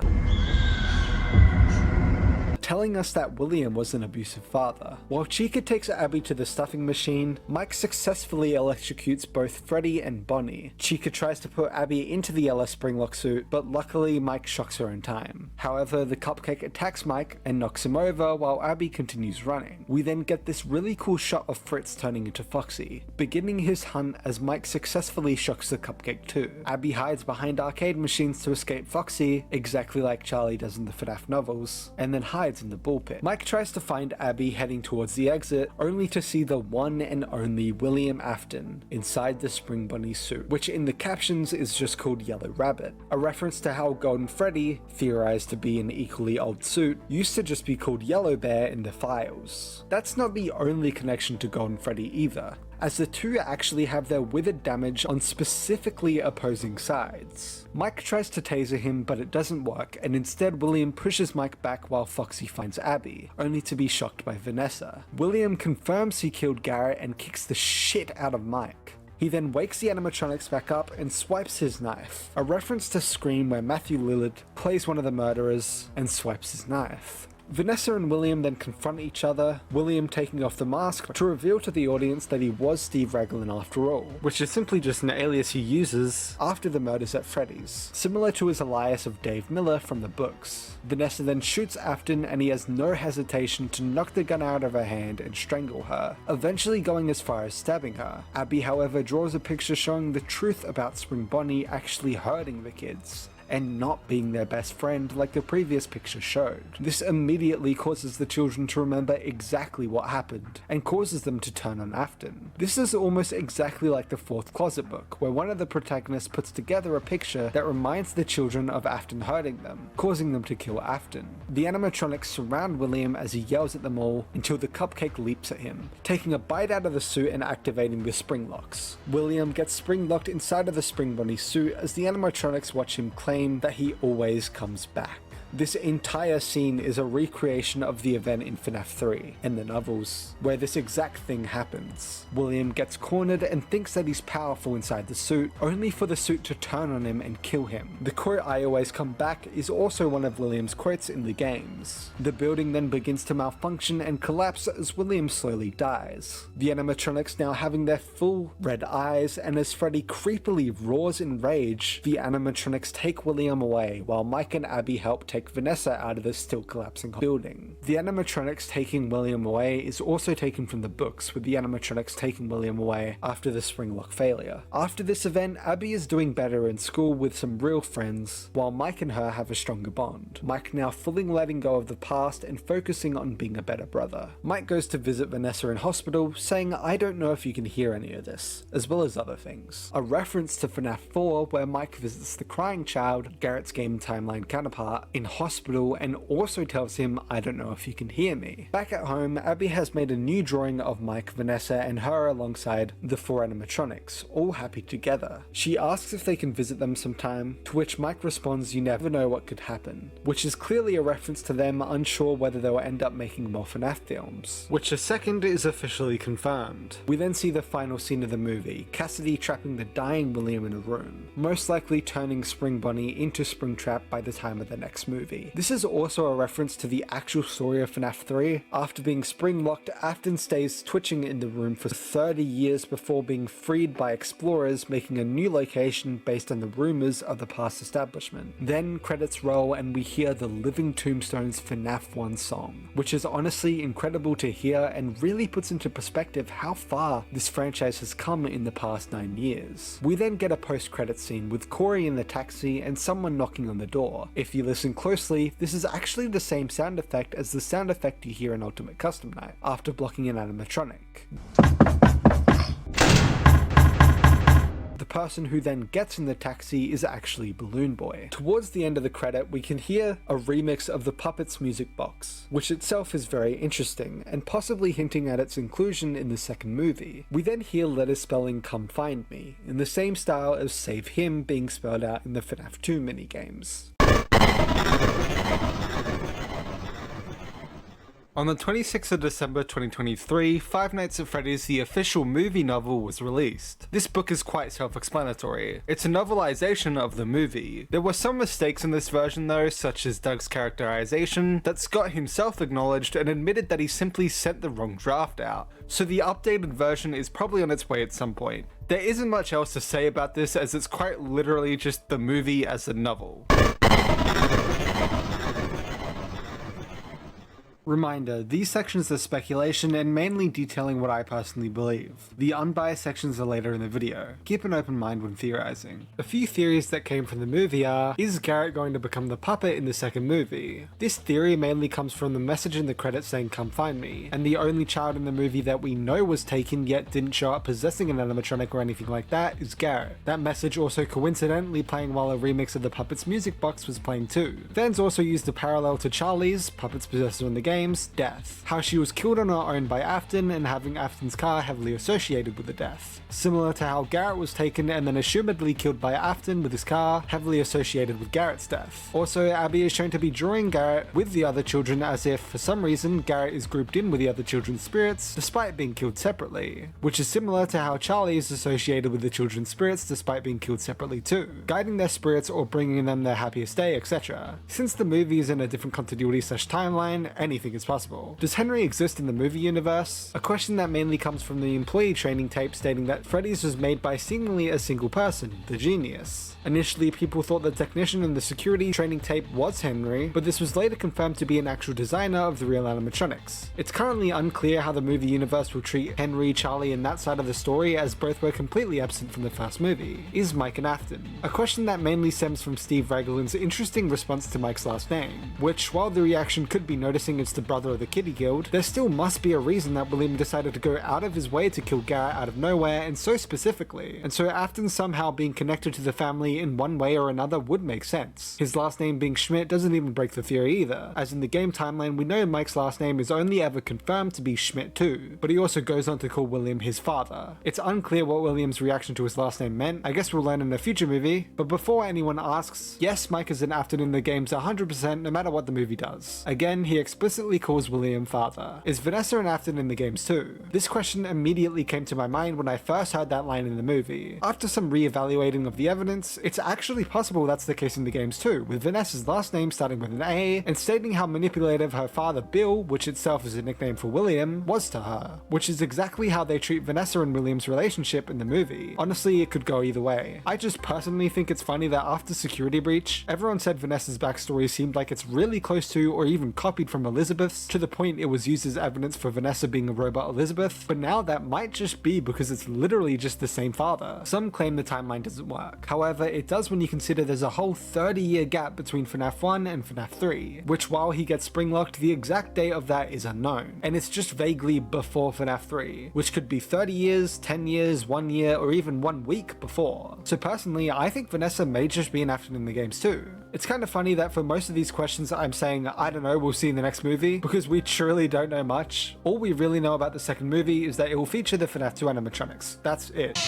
telling us that William was an abusive father. While Chica takes Abby to the stuffing machine, Mike successfully electrocutes both Freddy and Bonnie. Chica tries to put Abby into the yellow Springlock suit, but luckily Mike shocks her in time. However, the cupcake attacks Mike and knocks him over while Abby continues running. We then get this really cool shot of Fritz turning into Foxy, beginning his hunt as Mike successfully shocks the cupcake too. Abby hides behind arcade machines to escape Foxy, exactly like Charlie does in the FNAF novels, and then hides in the bullpit. Mike tries to find Abby heading towards the exit, only to see the one and only William Afton inside the Spring Bunny suit, which in the captions is just called Yellow Rabbit, a reference to how Golden Freddy, theorized to be an equally old suit, used to just be called Yellow Bear in the files. That's not the only connection to Golden Freddy either, as the two actually have their withered damage on specifically opposing sides. Mike tries to taser him, but it doesn't work, and instead William pushes Mike back while Foxy finds Abby, only to be shocked by Vanessa. William confirms he killed Garrett and kicks the shit out of Mike. He then wakes the animatronics back up and swipes his knife, a reference to Scream where Matthew Lillard plays one of the murderers and swipes his knife. Vanessa and William then confront each other, William taking off the mask to reveal to the audience that he was Steve Raglan after all, which is simply just an alias he uses after the murders at Freddy's, similar to his alias of Dave Miller from the books. Vanessa then shoots Afton and he has no hesitation to knock the gun out of her hand and strangle her, eventually going as far as stabbing her. Abby, however, draws a picture showing the truth about Spring Bonnie actually hurting the kids, and not being their best friend like the previous picture showed. This immediately causes the children to remember exactly what happened, and causes them to turn on Afton. This is almost exactly like the fourth closet book, where one of the protagonists puts together a picture that reminds the children of Afton hurting them, causing them to kill Afton. The animatronics surround William as he yells at them all until the cupcake leaps at him, taking a bite out of the suit and activating the spring locks. William gets spring locked inside of the Spring Bonnie suit as the animatronics watch him claim that he always comes back. This entire scene is a recreation of the event in FNAF 3 and the novels, where this exact thing happens. William gets cornered and thinks that he's powerful inside the suit, only for the suit to turn on him and kill him. The quote "I always come back" is also one of William's quotes in the games. The building then begins to malfunction and collapse as William slowly dies. The animatronics now having their full red eyes, and as Freddy creepily roars in rage, the animatronics take William away while Mike and Abby help take Vanessa out of the still collapsing building. The animatronics taking William away is also taken from the books, with the animatronics taking William away after the spring lock failure. After this event, Abby is doing better in school with some real friends, while Mike and her have a stronger bond. Mike now fully letting go of the past and focusing on being a better brother. Mike goes to visit Vanessa in hospital, saying, "I don't know if you can hear any of this," as well as other things. A reference to FNAF 4, where Mike visits the crying child, Garrett's game timeline counterpart, in hospital and also tells him, "I don't know if you can hear me." Back at home, Abby has made a new drawing of Mike, Vanessa, and her alongside the four animatronics, all happy together. She asks if they can visit them sometime, to which Mike responds, "You never know what could happen," which is clearly a reference to them unsure whether they'll end up making more FNAF films, which the second is officially confirmed. We then see the final scene of the movie, Cassidy trapping the dying William in a room, most likely turning Spring Bonnie into Springtrap by the time of the next movie. This is also a reference to the actual story of FNAF 3. After being spring-locked, Afton stays twitching in the room for 30 years before being freed by explorers, making a new location based on the rumors of the past establishment. Then credits roll and we hear the Living Tombstones FNAF 1 song, which is honestly incredible to hear and really puts into perspective how far this franchise has come in the past 9 years. We then get a post-credit scene with Corey in the taxi and someone knocking on the door. If you listen closely, this is actually the same sound effect as the sound effect you hear in Ultimate Custom Night after blocking an animatronic. The person who then gets in the taxi is actually Balloon Boy. Towards the end of the credit, we can hear a remix of the Puppets music box, which itself is very interesting, and possibly hinting at its inclusion in the second movie. We then hear letters spelling "Come Find Me," in the same style as Save Him being spelled out in the FNAF 2 minigames. On the 26th of December 2023, Five Nights at Freddy's the official movie novel was released. This book is quite self-explanatory. It's a novelization of the movie. There were some mistakes in this version though, such as Doug's characterization, that Scott himself acknowledged and admitted that he simply sent the wrong draft out. So the updated version is probably on its way at some point. There isn't much else to say about this as it's quite literally just the movie as a novel. Reminder, these sections are speculation and mainly detailing what I personally believe. The unbiased sections are later in the video. Keep an open mind when theorizing. A few theories that came from the movie are, is Garrett going to become the puppet in the second movie? This theory mainly comes from the message in the credits saying "Come find me," and the only child in the movie that we know was taken yet didn't show up possessing an animatronic or anything like that is Garrett. That message also coincidentally playing while a remix of the Puppets music box was playing too. Fans also used a parallel to Charlie's, Puppets possessor in the game, games, death. How she was killed on her own by Afton and having Afton's car heavily associated with the death. Similar to how Garrett was taken and then assumedly killed by Afton with his car, heavily associated with Garrett's death. Also, Abby is shown to be drawing Garrett with the other children as if, for some reason, Garrett is grouped in with the other children's spirits, despite being killed separately, which is similar to how Charlie is associated with the children's spirits despite being killed separately too, guiding their spirits or bringing them their happiest day, etc. Since the movie is in a different continuity/timeline, anything is possible. Does Henry exist in the movie universe? A question that mainly comes from the employee training tape stating that Freddy's was made by seemingly a single person, the Genius. Initially, people thought the technician in the security training tape was Henry, but this was later confirmed to be an actual designer of the real animatronics. It's currently unclear how the movie universe will treat Henry, Charlie, and that side of the story, as both were completely absent from the first movie. Is Mike an Afton? A question that mainly stems from Steve Raglan's interesting response to Mike's last name, which, while the reaction could be noticing it's the brother of the kid he killed, there still must be a reason that William decided to go out of his way to kill Garrett out of nowhere and so specifically, and so Afton somehow being connected to the family in one way or another would make sense. His last name being Schmidt doesn't even break the theory either, as in the game timeline we know Mike's last name is only ever confirmed to be Schmidt too, but he also goes on to call William his father. It's unclear what William's reaction to his last name meant. I guess we'll learn in a future movie, but before anyone asks, yes, Mike is an Afton in the games 100% no matter what the movie does. Again, he explicitly calls William father. Is Vanessa an Afton in the games too? This question immediately came to my mind when I first heard that line in the movie. After some re-evaluating of the evidence, it's actually possible that's the case in the games too, with Vanessa's last name starting with an A, and stating how manipulative her father Bill, which itself is a nickname for William, was to her, which is exactly how they treat Vanessa and William's relationship in the movie. Honestly, it could go either way. I just personally think it's funny that after Security Breach, everyone said Vanessa's backstory seemed like it's really close to or even copied from Elizabeth's, to the point it was used as evidence for Vanessa being a robot Elizabeth, but now that might just be because it's literally just the same father. Some claim the timeline doesn't work. However, it does when you consider there's a whole 30-year gap between FNAF 1 and FNAF 3, which while he gets spring-locked, the exact date of that is unknown, and it's just vaguely before FNAF 3, which could be 30 years, 10 years, 1 year, or even 1 week before. So personally, I think Vanessa may just be an Afton in the games too. It's kind of funny that for most of these questions I'm saying, I don't know, we'll see in the next movie, because we truly don't know much. All we really know about the second movie is that it will feature the FNAF 2 animatronics. That's it.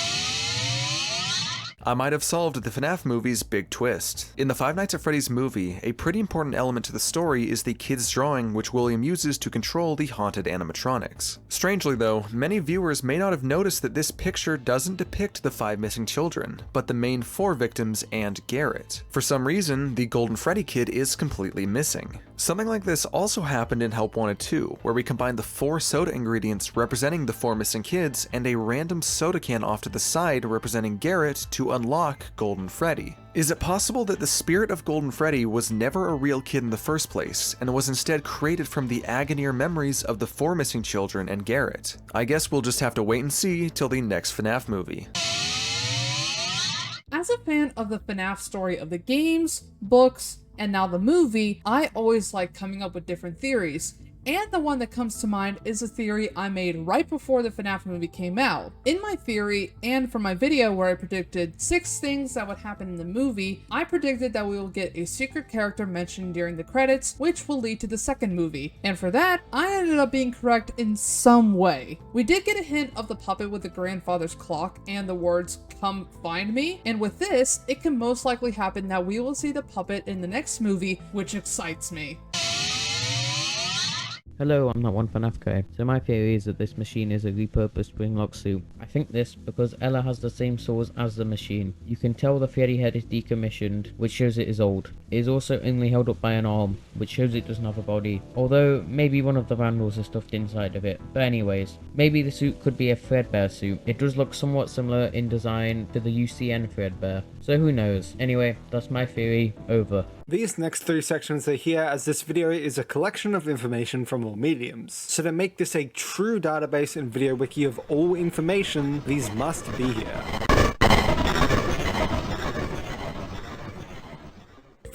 I might have solved the FNAF movie's big twist. In the Five Nights at Freddy's movie, a pretty important element to the story is the kid's drawing which William uses to control the haunted animatronics. Strangely though, many viewers may not have noticed that this picture doesn't depict the 5 missing children, but the main 4 victims and Garrett. For some reason, the Golden Freddy kid is completely missing. Something like this also happened in Help Wanted 2, where we combined the 4 soda ingredients representing the 4 missing kids and a random soda can off to the side representing Garrett to unlock Golden Freddy. Is it possible that the spirit of Golden Freddy was never a real kid in the first place, and was instead created from the agony or memories of the 4 missing children and Garrett? I guess we'll just have to wait and see till the next FNAF movie. As a fan of the FNAF story of the games, books, and now the movie, I always like coming up with different theories. And the one that comes to mind is a theory I made right before the FNAF movie came out. In my theory, and for my video where I predicted 6 things that would happen in the movie, I predicted that we will get a secret character mentioned during the credits, which will lead to the second movie. And for that, I ended up being correct in some way. We did get a hint of the puppet with the grandfather's clock and the words, "Come find me." And with this, it can most likely happen that we will see the puppet in the next movie, which excites me. Hello, I'm Not One FNAF guy. So my theory is that this machine is a repurposed Springlock suit. I think this because Ella has the same saws as the machine. You can tell the Freddy head is decommissioned, which shows it is old. It is also only held up by an arm, which shows it doesn't have a body. Although, maybe one of the vandals is stuffed inside of it. But anyways, maybe the suit could be a Fredbear suit. It does look somewhat similar in design to the UCN Fredbear. So who knows? Anyway, that's my theory. Over. These next 3 sections are here as this video is a collection of information from all mediums. So to make this a true database and video wiki of all information, these must be here.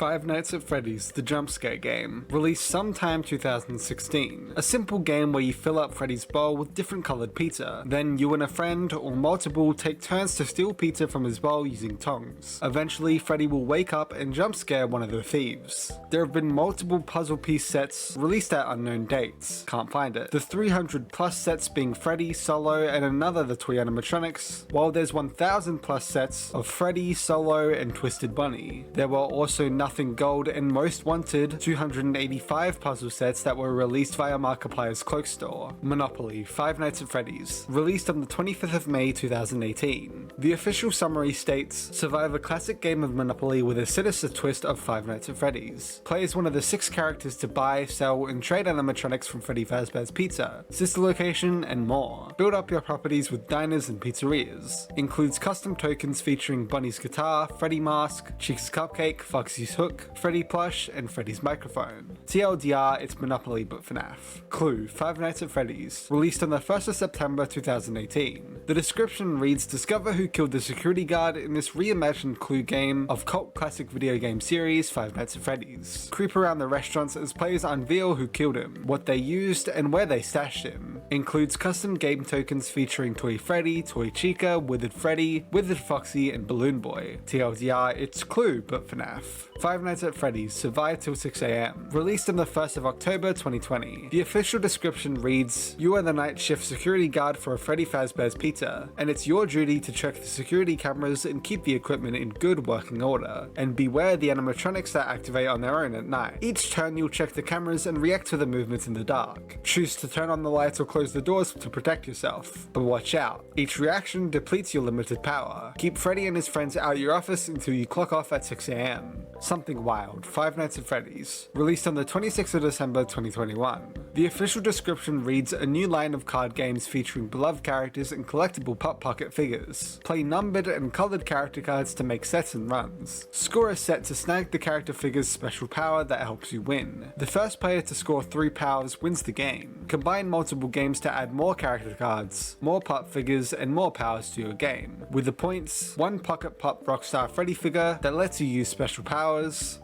Five Nights at Freddy's The Jump Scare Game, released sometime 2016. A simple game where you fill up Freddy's bowl with different coloured pizza. Then you and a friend, or multiple, take turns to steal pizza from his bowl using tongs. Eventually, Freddy will wake up and jump scare one of the thieves. There have been multiple puzzle piece sets released at unknown dates. Can't find it. The 300 plus sets being Freddy, Solo, and another the toy animatronics, while there's 1000 plus sets of Freddy, Solo, and Twisted Bunny. There were also Nothing Gold and Most Wanted 285 puzzle sets that were released via Markiplier's Cloak Store. Monopoly Five Nights at Freddy's, released on the 25th of May 2018. The official summary states, survive a classic game of Monopoly with a sinister twist of Five Nights at Freddy's. Play as one of the 6 characters to buy, sell, and trade animatronics from Freddy Fazbear's Pizza, sister location, and more. Build up your properties with diners and pizzerias. Includes custom tokens featuring Bunny's guitar, Freddy mask, Chica's cupcake, Foxy's hook, Freddy plush, and Freddy's microphone. TLDR, it's Monopoly but FNAF. Clue, Five Nights at Freddy's, released on the 1st of September 2018. The description reads, discover who killed the security guard in this reimagined Clue game of cult classic video game series Five Nights at Freddy's. Creep around the restaurants as players unveil who killed him, what they used, and where they stashed him. Includes custom game tokens featuring Toy Freddy, Toy Chica, Withered Freddy, Withered Foxy, and Balloon Boy. TLDR, it's Clue but FNAF. Five Nights at Freddy's, survive till 6 AM. Released on the 1st of October 2020. The official description reads, you are the night shift security guard for a Freddy Fazbear's Pizza, and it's your duty to check the security cameras and keep the equipment in good working order. And beware the animatronics that activate on their own at night. Each turn you'll check the cameras and react to the movements in the dark. Choose to turn on the lights or close the doors to protect yourself. But watch out, each reaction depletes your limited power. Keep Freddy and his friends out of your office until you clock off at 6 AM. Something Wild, Five Nights at Freddy's, released on the 26th of December 2021. The official description reads, a new line of card games featuring beloved characters and collectible Pop Pocket figures. Play numbered and coloured character cards to make sets and runs. Score a set to snag the character figure's special power that helps you win. The first player to score 3 powers wins the game. Combine multiple games to add more character cards, more Pop figures, and more powers to your game. With the points, 1 Pocket Pop Rockstar Freddy figure that lets you use special powers,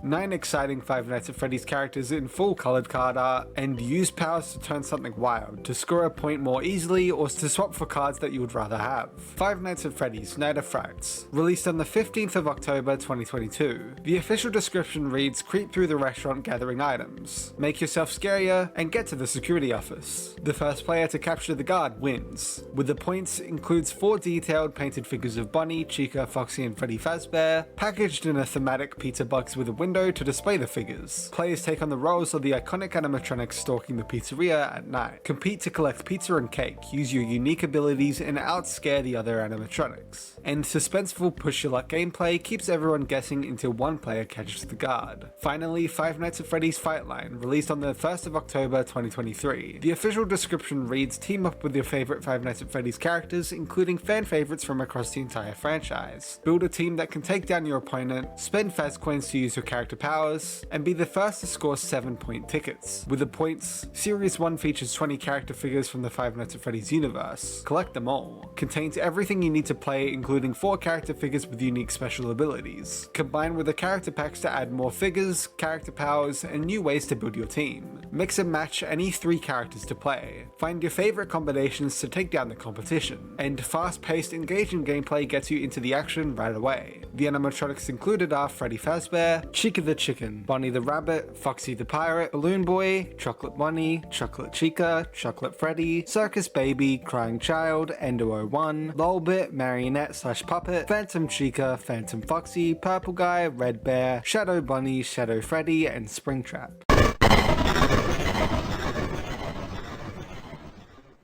9 exciting Five Nights at Freddy's characters in full coloured card art, and use powers to turn something wild, to score a point more easily, or to swap for cards that you would rather have. Five Nights at Freddy's Night of Frights, released on the 15th of October 2022. The official description reads, creep through the restaurant gathering items, make yourself scarier, and get to the security office. The first player to capture the guard wins. With the points includes 4 detailed painted figures of Bunny, Chica, Foxy, and Freddy Fazbear, packaged in a thematic pizza box with a window to display the figures. Players take on the roles of the iconic animatronics stalking the pizzeria at night. Compete to collect pizza and cake, use your unique abilities, and outscare the other animatronics. And suspenseful push your luck gameplay keeps everyone guessing until one player catches the guard. Finally, Five Nights at Freddy's Fight Line, released on the 1st of October 2023. The official description reads, team up with your favorite Five Nights at Freddy's characters, including fan favorites from across the entire franchise. Build a team that can take down your opponent, spend Faz coins to use your character powers, and be the first to score 7-point tickets. With the points, Series 1 features 20 character figures from the Five Nights at Freddy's universe. Collect them all. Contains everything you need to play, including 4 character figures with unique special abilities. Combined with the character packs to add more figures, character powers, and new ways to build your team. Mix and match any 3 characters to play. Find your favorite combinations to take down the competition. And fast-paced, engaging gameplay gets you into the action right away. The animatronics included are Freddy Fazbear, Chica the Chicken, Bunny the Rabbit, Foxy the Pirate, Balloon Boy, Chocolate Bunny, Chocolate Chica, Chocolate Freddy, Circus Baby, Crying Child, Endo01, Lolbit, Marionette/Puppet, Phantom Chica, Phantom Foxy, Purple Guy, Red Bear, Shadow Bunny, Shadow Freddy, and Springtrap.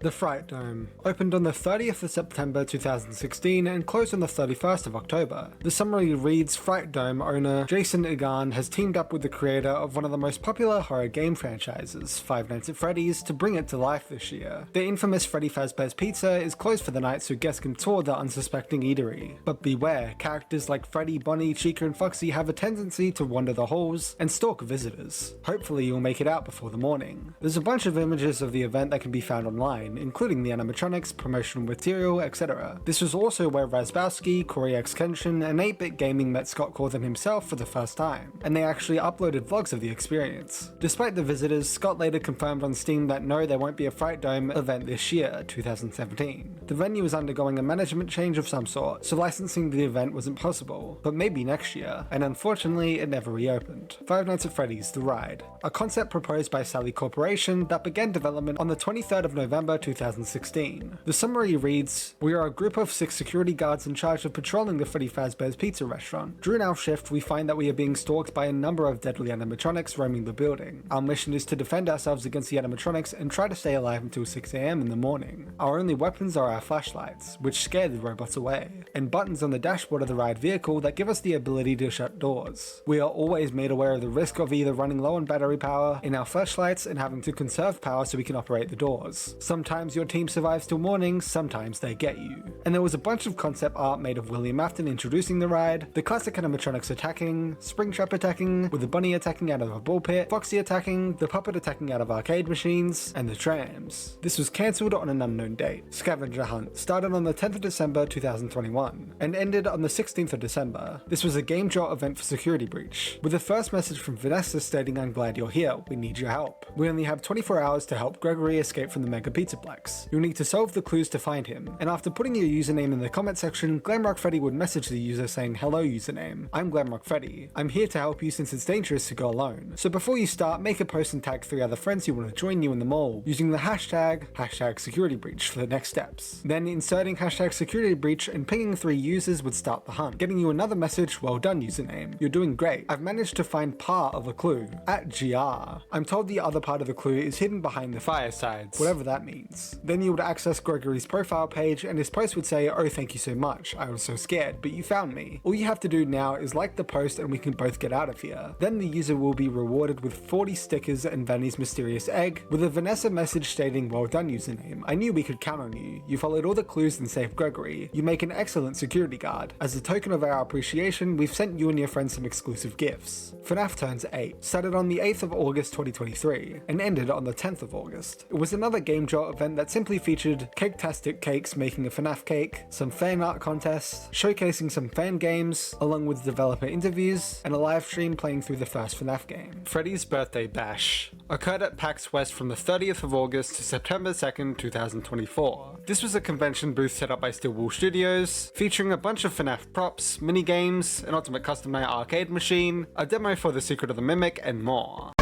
The Fright Dome. Opened on the 30th of September 2016 and closed on the 31st of October. The summary reads, Fright Dome owner Jason Egan has teamed up with the creator of one of the most popular horror game franchises, Five Nights at Freddy's, to bring it to life this year. The infamous Freddy Fazbear's Pizza is closed for the night so guests can tour the unsuspecting eatery. But beware, characters like Freddy, Bunny, Chica, and Foxy have a tendency to wander the halls and stalk visitors. Hopefully you'll make it out before the morning. There's a bunch of images of the event that can be found online, design, including the animatronics, promotional material, etc. This was also where Razbowski, Corey X Kenshin, and 8-Bit Gaming met Scott Cawthon himself for the first time, and they actually uploaded vlogs of the experience. Despite the visitors, Scott later confirmed on Steam that no, there won't be a Fright Dome event this year, 2017. The venue is undergoing a management change of some sort, so licensing the event wasn't possible, but maybe next year, and unfortunately it never reopened. Five Nights at Freddy's The Ride, a concept proposed by Sally Corporation that began development on the 23rd of November 2016. The summary reads, "We are a group of 6 security guards in charge of patrolling the Freddy Fazbear's Pizza restaurant. During our shift, we find that we are being stalked by a number of deadly animatronics roaming the building. Our mission is to defend ourselves against the animatronics and try to stay alive until 6 AM in the morning. Our only weapons are our flashlights, which scare the robots away, and buttons on the dashboard of the ride vehicle that give us the ability to shut doors. We are always made aware of the risk of either running low on battery power in our flashlights and having to conserve power so we can operate the doors. Sometimes your team survives till morning, sometimes they get you." And there was a bunch of concept art made of William Afton introducing the ride, the classic animatronics attacking, Springtrap attacking, with the bunny attacking out of a ball pit, Foxy attacking, the puppet attacking out of arcade machines, and the trams. This was cancelled on an unknown date. Scavenger Hunt started on the 10th of December 2021 and ended on the 16th of December. This was a Game Jolt event for Security Breach, with the first message from Vanessa stating, "I'm glad you're here, we need your help. We only have 24 hours to help Gregory escape from the Mega Pizzaplex. You'll need to solve the clues to find him." And after putting your username in the comment section, Glamrock Freddy would message the user saying, "Hello username, I'm Glamrock Freddy. I'm here to help you since it's dangerous to go alone. So before you start, make a post and tag 3 other friends who want to join you in the mall, using the hashtag Security Breach for the next steps. Then inserting hashtag Security Breach and pinging 3 users would start the hunt, getting you another message, 'Well done username, you're doing great. I've managed to find part of a clue, at GR. I'm told the other part of the clue is hidden behind the firesides,' whatever that means. Then you would access Gregory's profile page and his post would say, 'Oh thank you so much, I was so scared, but you found me. All you have to do now is like the post and we can both get out of here.' Then the user will be rewarded with 40 stickers and Vanny's mysterious egg, with a Vanessa message stating, 'Well done username, I knew we could count on you. You followed all the clues and saved Gregory. You make an excellent security guard. As a token of our appreciation, we've sent you and your friends some exclusive gifts.' FNAF Turns 8 started on the 8th of August 2023 and ended on the 10th of August. It was another Game Jolt event that simply featured Cake-tastic Cakes making a FNAF cake, some fan art contests, showcasing some fan games, along with developer interviews, and a live stream playing through the first FNAF game. Freddy's Birthday Bash occurred at PAX West from the 30th of August to September 2nd, 2024. This was a convention booth set up by Stillwall Studios, featuring a bunch of FNAF props, mini-games, an Ultimate Custom Night arcade machine, a demo for The Secret of the Mimic, and more.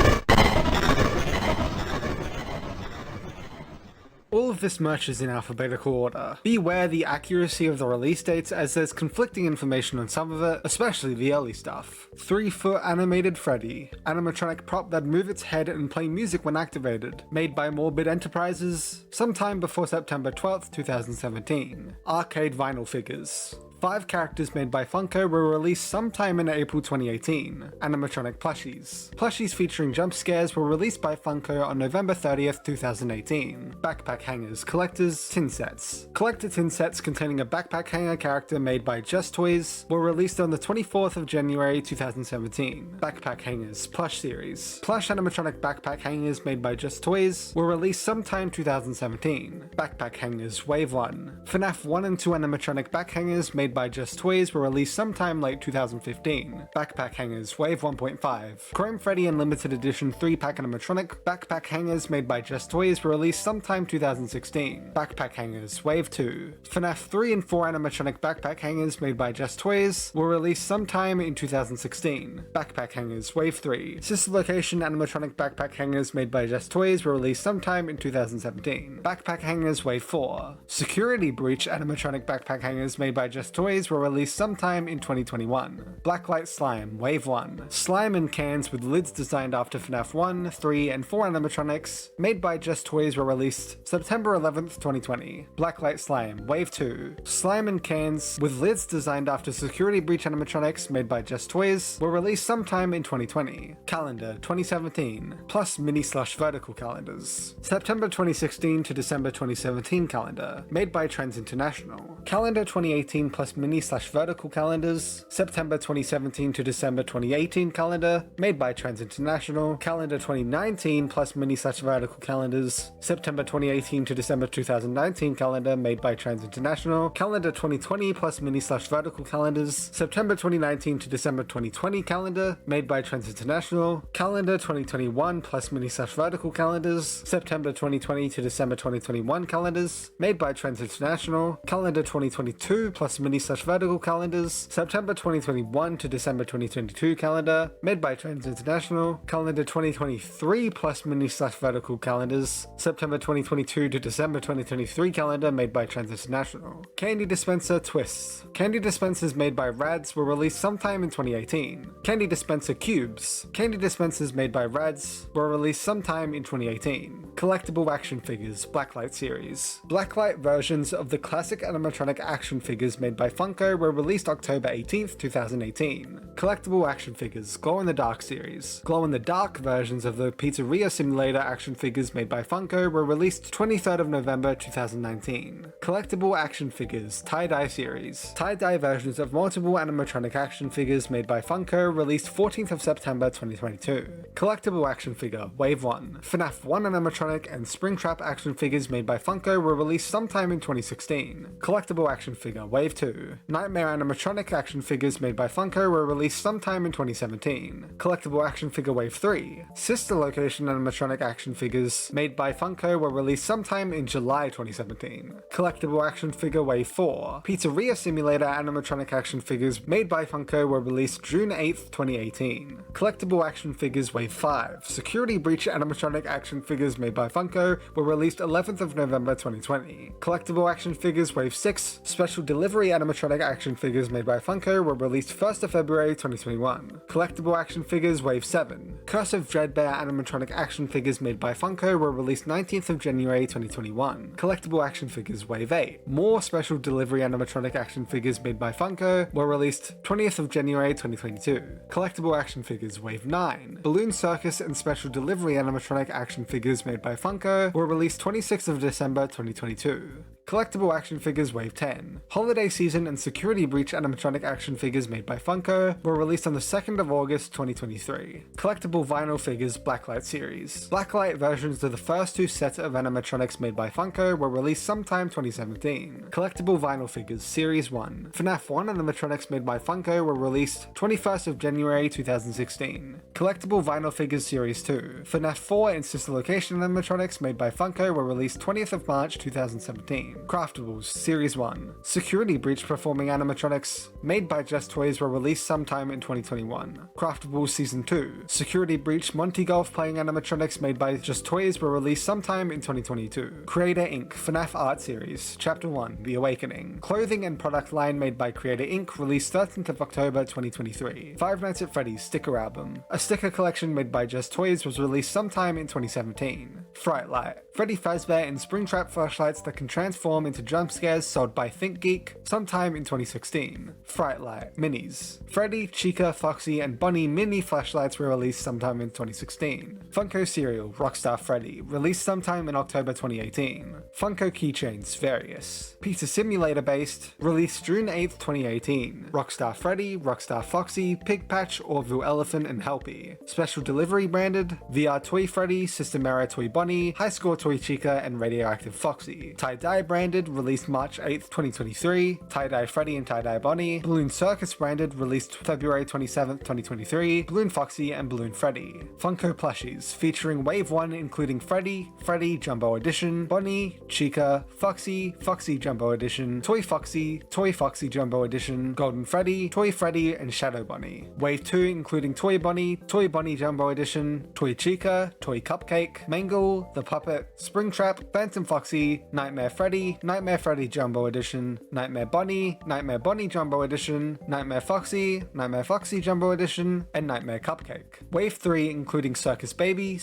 All of this merch is in alphabetical order. Beware the accuracy of the release dates, as there's conflicting information on some of it, especially the early stuff. 3-foot animated Freddy, animatronic prop that move its head and play music when activated, made by Morbid Enterprises, sometime before September 12th, 2017. Arcade vinyl figures. 5 characters made by Funko were released sometime in April 2018. Animatronic plushies. Plushies featuring jump scares were released by Funko on November 30th, 2018. Backpack hangers, collectors, tin sets. Collector tin sets containing a backpack hanger character made by Just Toys were released on the 24th of January 2017. Backpack hangers, plush series. Plush animatronic backpack hangers made by Just Toys were released sometime 2017. Backpack hangers, Wave 1. FNAF 1 and 2 animatronic back hangers made by Just Toys were released sometime late 2015. Backpack hangers, Wave 1.5. Chrome Freddy and Limited Edition 3-pack animatronic backpack hangers made by Just Toys were released sometime 2016. Backpack hangers, Wave 2. FNAF 3 and 4 animatronic backpack hangers made by Just Toys were released sometime in 2016. Backpack hangers, Wave 3. Sister Location animatronic backpack hangers made by Just Toys were released sometime in 2017. Backpack hangers, Wave 4. Security Breach animatronic backpack hangers made by Just Toys were released sometime in 2021. Blacklight Slime, Wave 1. Slime in cans with lids designed after FNAF 1, 3, and 4 animatronics, made by Just Toys were released September 11th, 2020. Blacklight Slime, Wave 2. Slime in cans with lids designed after Security Breach animatronics, made by Just Toys, were released sometime in 2020. Calendar, 2017. Plus mini slush vertical calendars. September 2016 to December 2017 calendar, made by Trends International. Calendar 2018 plus plus mini/vertical calendars, September 2017 to December 2018 calendar, made by Trans International, calendar 2019 plus mini/vertical calendars, September 2018 to December 2019 calendar, made by Trans International, calendar 2020 plus mini/vertical calendars, September 2019 to December 2020 calendar, made by Trans International, calendar 2021 plus mini/vertical calendars, September 2020 to December 2021 calendars, made by Trans International, calendar 2022 plus mini/vertical calendars, September 2021 to December 2022 calendar, made by Trans International, calendar 2023 plus mini/vertical calendars, September 2022 to December 2023 calendar, made by Trans International. Candy Dispenser Twists. Candy dispensers made by Rads were released sometime in 2018. Candy Dispenser Cubes. Candy dispensers made by Rads were released sometime in 2018. Collectible action figures, Blacklight series. Blacklight versions of the classic animatronic action figures made by Funko were released October 18th, 2018. Collectible action figures, Glow in the Dark series. Glow in the Dark versions of the Pizzeria Simulator action figures made by Funko were released 23rd of November 2019. Collectible action figures, Tie-Dye series. Tie-Dye versions of multiple animatronic action figures made by Funko released 14th of September 2022. Collectible action figure, Wave 1. FNAF 1 animatronic and Springtrap action figures made by Funko were released sometime in 2016. Collectible action figure, Wave 2. Nightmare animatronic action figures made by Funko were released sometime in 2017. Collectible action figure, Wave 3. Sister location animatronic action figures made by Funko were released sometime in July 2017. Collectible action figure, Wave 4. Pizzeria Simulator animatronic action figures made by Funko were released June 8th, 2018. Collectible action figures, Wave 5. Security Breach animatronic action figures made by Funko were released 11th of November 2020. Collectible action figures, Wave 6. Special Delivery animatronic action figures made by Funko were released 1st of February 2021. Collectible action figures, Wave 7. Curse of Dreadbear animatronic action figures made by Funko were released 19th of January 2021. Collectible action figures, Wave 8. More Special Delivery animatronic action figures made by Funko were released 20th of January 2022. Collectible action figures, Wave 9. Balloon Circus and Special Delivery animatronic action figures made by Funko were released 26th of December 2022. Collectible action figures, Wave 10. Holiday Season and Security Breach animatronic action figures made by Funko were released on the 2nd of August 2023. Collectible vinyl figures, Blacklight series. Blacklight versions of the first two sets of animatronics made by Funko were released sometime 2017. Collectible vinyl figures, Series 1. FNAF 1 animatronics made by Funko were released 21st of January 2016. Collectible vinyl figures, Series 2. FNAF 4 and Sister Location animatronics made by Funko were released 20th of March 2017. Craftables, Series 1. Security Breach performing animatronics made by Just Toys were released sometime in 2021. Craftables Season 2. Security Breach Monty Golf playing animatronics made by Just Toys were released sometime in 2022. Creator Inc. FNAF Art Series, Chapter 1, The Awakening. Clothing and product line made by Creator Inc. released 13th of October 2023. Five Nights at Freddy's sticker album. A sticker collection made by Just Toys was released sometime in 2017. Fright Light. Freddy Fazbear and Springtrap flashlights that can transform into jump scares sold by ThinkGeek sometime in 2016. Fright Light Minis. Freddy, Chica, Foxy, and Bunny mini flashlights were released sometime in 2016. Funko Cereal Rockstar Freddy, released sometime in October 2018. Funko Keychains Various. Pizza Simulator based, released June 8th, 2018. Rockstar Freddy, Rockstar Foxy, Pig Patch, Orville Elephant, and Helpy. Special Delivery branded, VR Toy Freddy, Systemera Toy Bunny, High Score Toy Chica, and Radioactive Foxy. Tie-Dye branded, released March 8th, 2023. Tie-Dye Freddy and Tie-Dye Bunny. Balloon Circus branded, released February 27th, 2023. Balloon Foxy and Balloon Freddy. Funko Plushies, featuring Wave 1 including Freddy, Freddy Jumbo Edition, Bunny, Chica, Foxy, Foxy Jumbo Edition, Toy Foxy Jumbo Edition, Golden Freddy, Toy Freddy, and Shadow Bunny. Wave 2 including Toy Bunny Jumbo Edition, Toy Chica, Toy Cupcake, Mangle, The Puppet, Springtrap, Phantom Foxy, Nightmare Freddy Jumbo Edition, Nightmare Bunny Jumbo Edition, Nightmare Foxy Jumbo Edition, and Nightmare Cupcake. Wave 3 including Circus Baby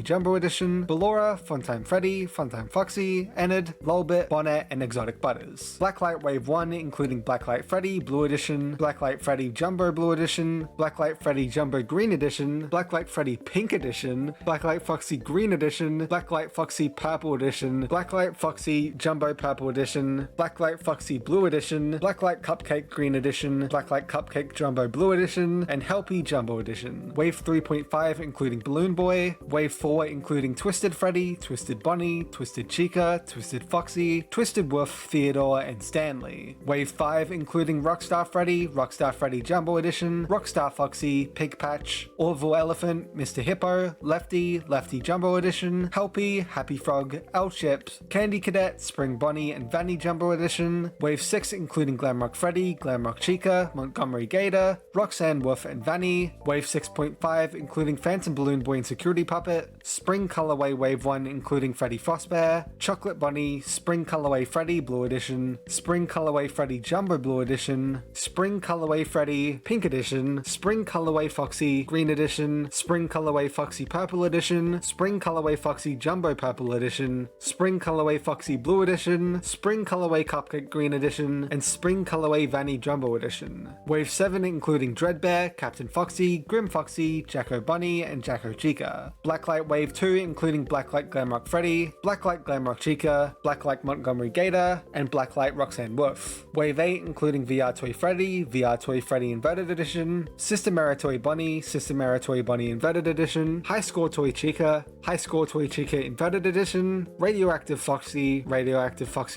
Jumbo Edition, Ballora, Funtime Freddy, Funtime Foxy, Enid, Lolbit, Bonnet, and Exotic Butters. Blacklight Wave 1 including Blacklight Freddy Blue Edition, Blacklight Freddy Jumbo Blue Edition, Blacklight Freddy Jumbo Green Edition, Blacklight Freddy Pink Edition, Blacklight Foxy Green Edition, Edition, Blacklight Foxy Purple Edition, Blacklight Foxy Jumbo Purple Edition, Blacklight Foxy Blue Edition, Blacklight Cupcake Green Edition, Blacklight Cupcake Jumbo Blue Edition, and Helpy Jumbo Edition. Wave 3.5 including Balloon Boy, Wave 4 including Twisted Freddy, Twisted Bunny, Twisted Chica, Twisted Foxy, Twisted Wolf, Theodore, and Stanley. Wave 5 including Rockstar Freddy Jumbo Edition, Rockstar Foxy, Pig Patch, Orville Elephant, Mr. Hippo, Lefty Jumbo Edition, Helpy, Happy Frog, L-Ship, Candy Cadet, Spring Bonnie, and Vanny Jumbo Edition. Wave 6 including Glamrock Freddy, Glamrock Chica, Montgomery Gator, Roxanne Wolf, and Vanny. Wave 6.5 including Phantom Balloon Boy and Security Puppet, Spring Colorway Wave 1 including Freddy Frostbear, Chocolate Bunny, Spring Colorway Freddy Blue Edition, Spring Colorway Freddy Jumbo Blue Edition, Spring Colorway Freddy Pink Edition, Spring Colorway Foxy Green Edition, Spring Colorway Foxy Purple Edition, Spring Colorway Foxy Jumbo Purple Edition, Spring Colorway Foxy Blue Edition, Spring Colorway Cupcake Green Edition, and Spring Colorway Vanny Jumbo Edition. Wave 7 including Dreadbear, Captain Foxy, Grim Foxy, Jacko Bunny, and Jacko Chica. Blacklight Wave 2 including Blacklight Glamrock Freddy, Blacklight Glamrock Chica, Blacklight Montgomery Gator, and Blacklight Roxanne Wolf. Wave 8 including VR Toy Freddy Inverted Edition, Sister Maritoy Bunny, Sister Maritoy Bunny Inverted Edition, High Score Toy Chica Inverted Edition, Radioactive Foxy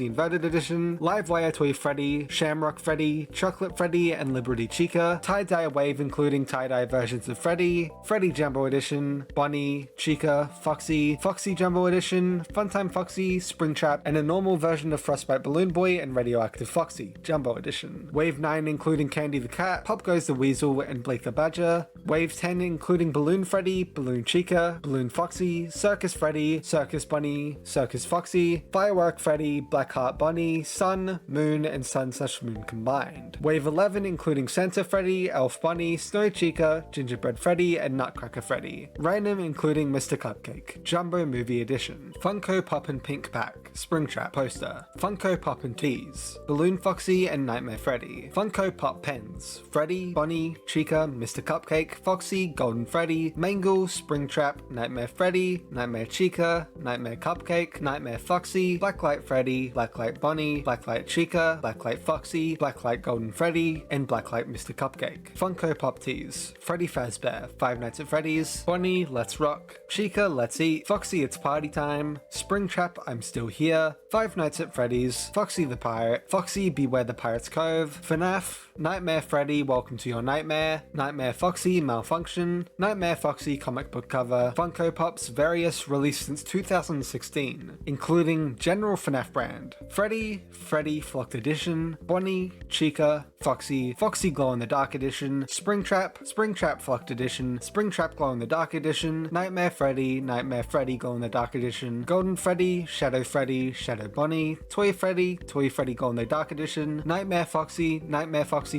Inverted Edition, Livewire Toy Freddy, Shamrock Freddy, Chocolate Freddy, and Liberty Chica, Tie-Dye Wave including tie-dye versions of Freddy, Freddy Jumbo Edition, Bunny, Chica, Foxy Jumbo Edition, Funtime Foxy, Springtrap, and a normal version of Frostbite Balloon Boy and Radioactive Foxy Jumbo Edition. Wave 9 including Candy the Cat, Pop Goes the Weasel, and Blake the Badger. Wave 10 including Balloon Freddy, Balloon Chica, Balloon Foxy, Circus Freddy, Circus Bunny, Circus Foxy, Firework Freddy, Blackheart Bunny, Sun, Moon, and Sun/Moon combined. Wave 11 including Santa Freddy, Elf Bunny, Snow Chica, Gingerbread Freddy, and Nutcracker Freddy. Random including Mr. Cupcake, Jumbo Movie Edition, Funko Pop and Pink Pack, Springtrap Poster, Funko Pop and Tease, Balloon Foxy and Nightmare Freddy, Funko Pop Pens, Freddy, Bunny, Chica, Mr. Cupcake, Foxy, Golden Freddy, Mangle, Springtrap, Nightmare Freddy, Nightmare Chica, Nightmare Cupcake, Nightmare Foxy, Blacklight Freddy, Blacklight Bunny, Blacklight Chica, Blacklight Foxy, Blacklight Golden Freddy, and Blacklight Mr. Cupcake. Funko Pop Tees, Freddy Fazbear, Five Nights at Freddy's, Bunny, Let's Rock, Chica, Let's Eat, Foxy, It's Party Time, Springtrap, I'm Still Here, Five Nights at Freddy's, Foxy the Pirate, Foxy, Beware the Pirate's Cove, FNAF, Nightmare Freddy, Welcome to Your Nightmare, Nightmare Foxy, Malfunction, Nightmare Foxy comic book cover, Funko Pops, various released since 2016, including General FNAF brand, Freddy Flocked Edition, Bonnie, Chica, Foxy Glow in the Dark Edition, Springtrap Flocked Edition, Springtrap Glow in the Dark Edition, Nightmare Freddy Glow in the Dark Edition, Golden Freddy, Shadow Bunny, Toy Freddy Glow in the Dark Edition, Nightmare Foxy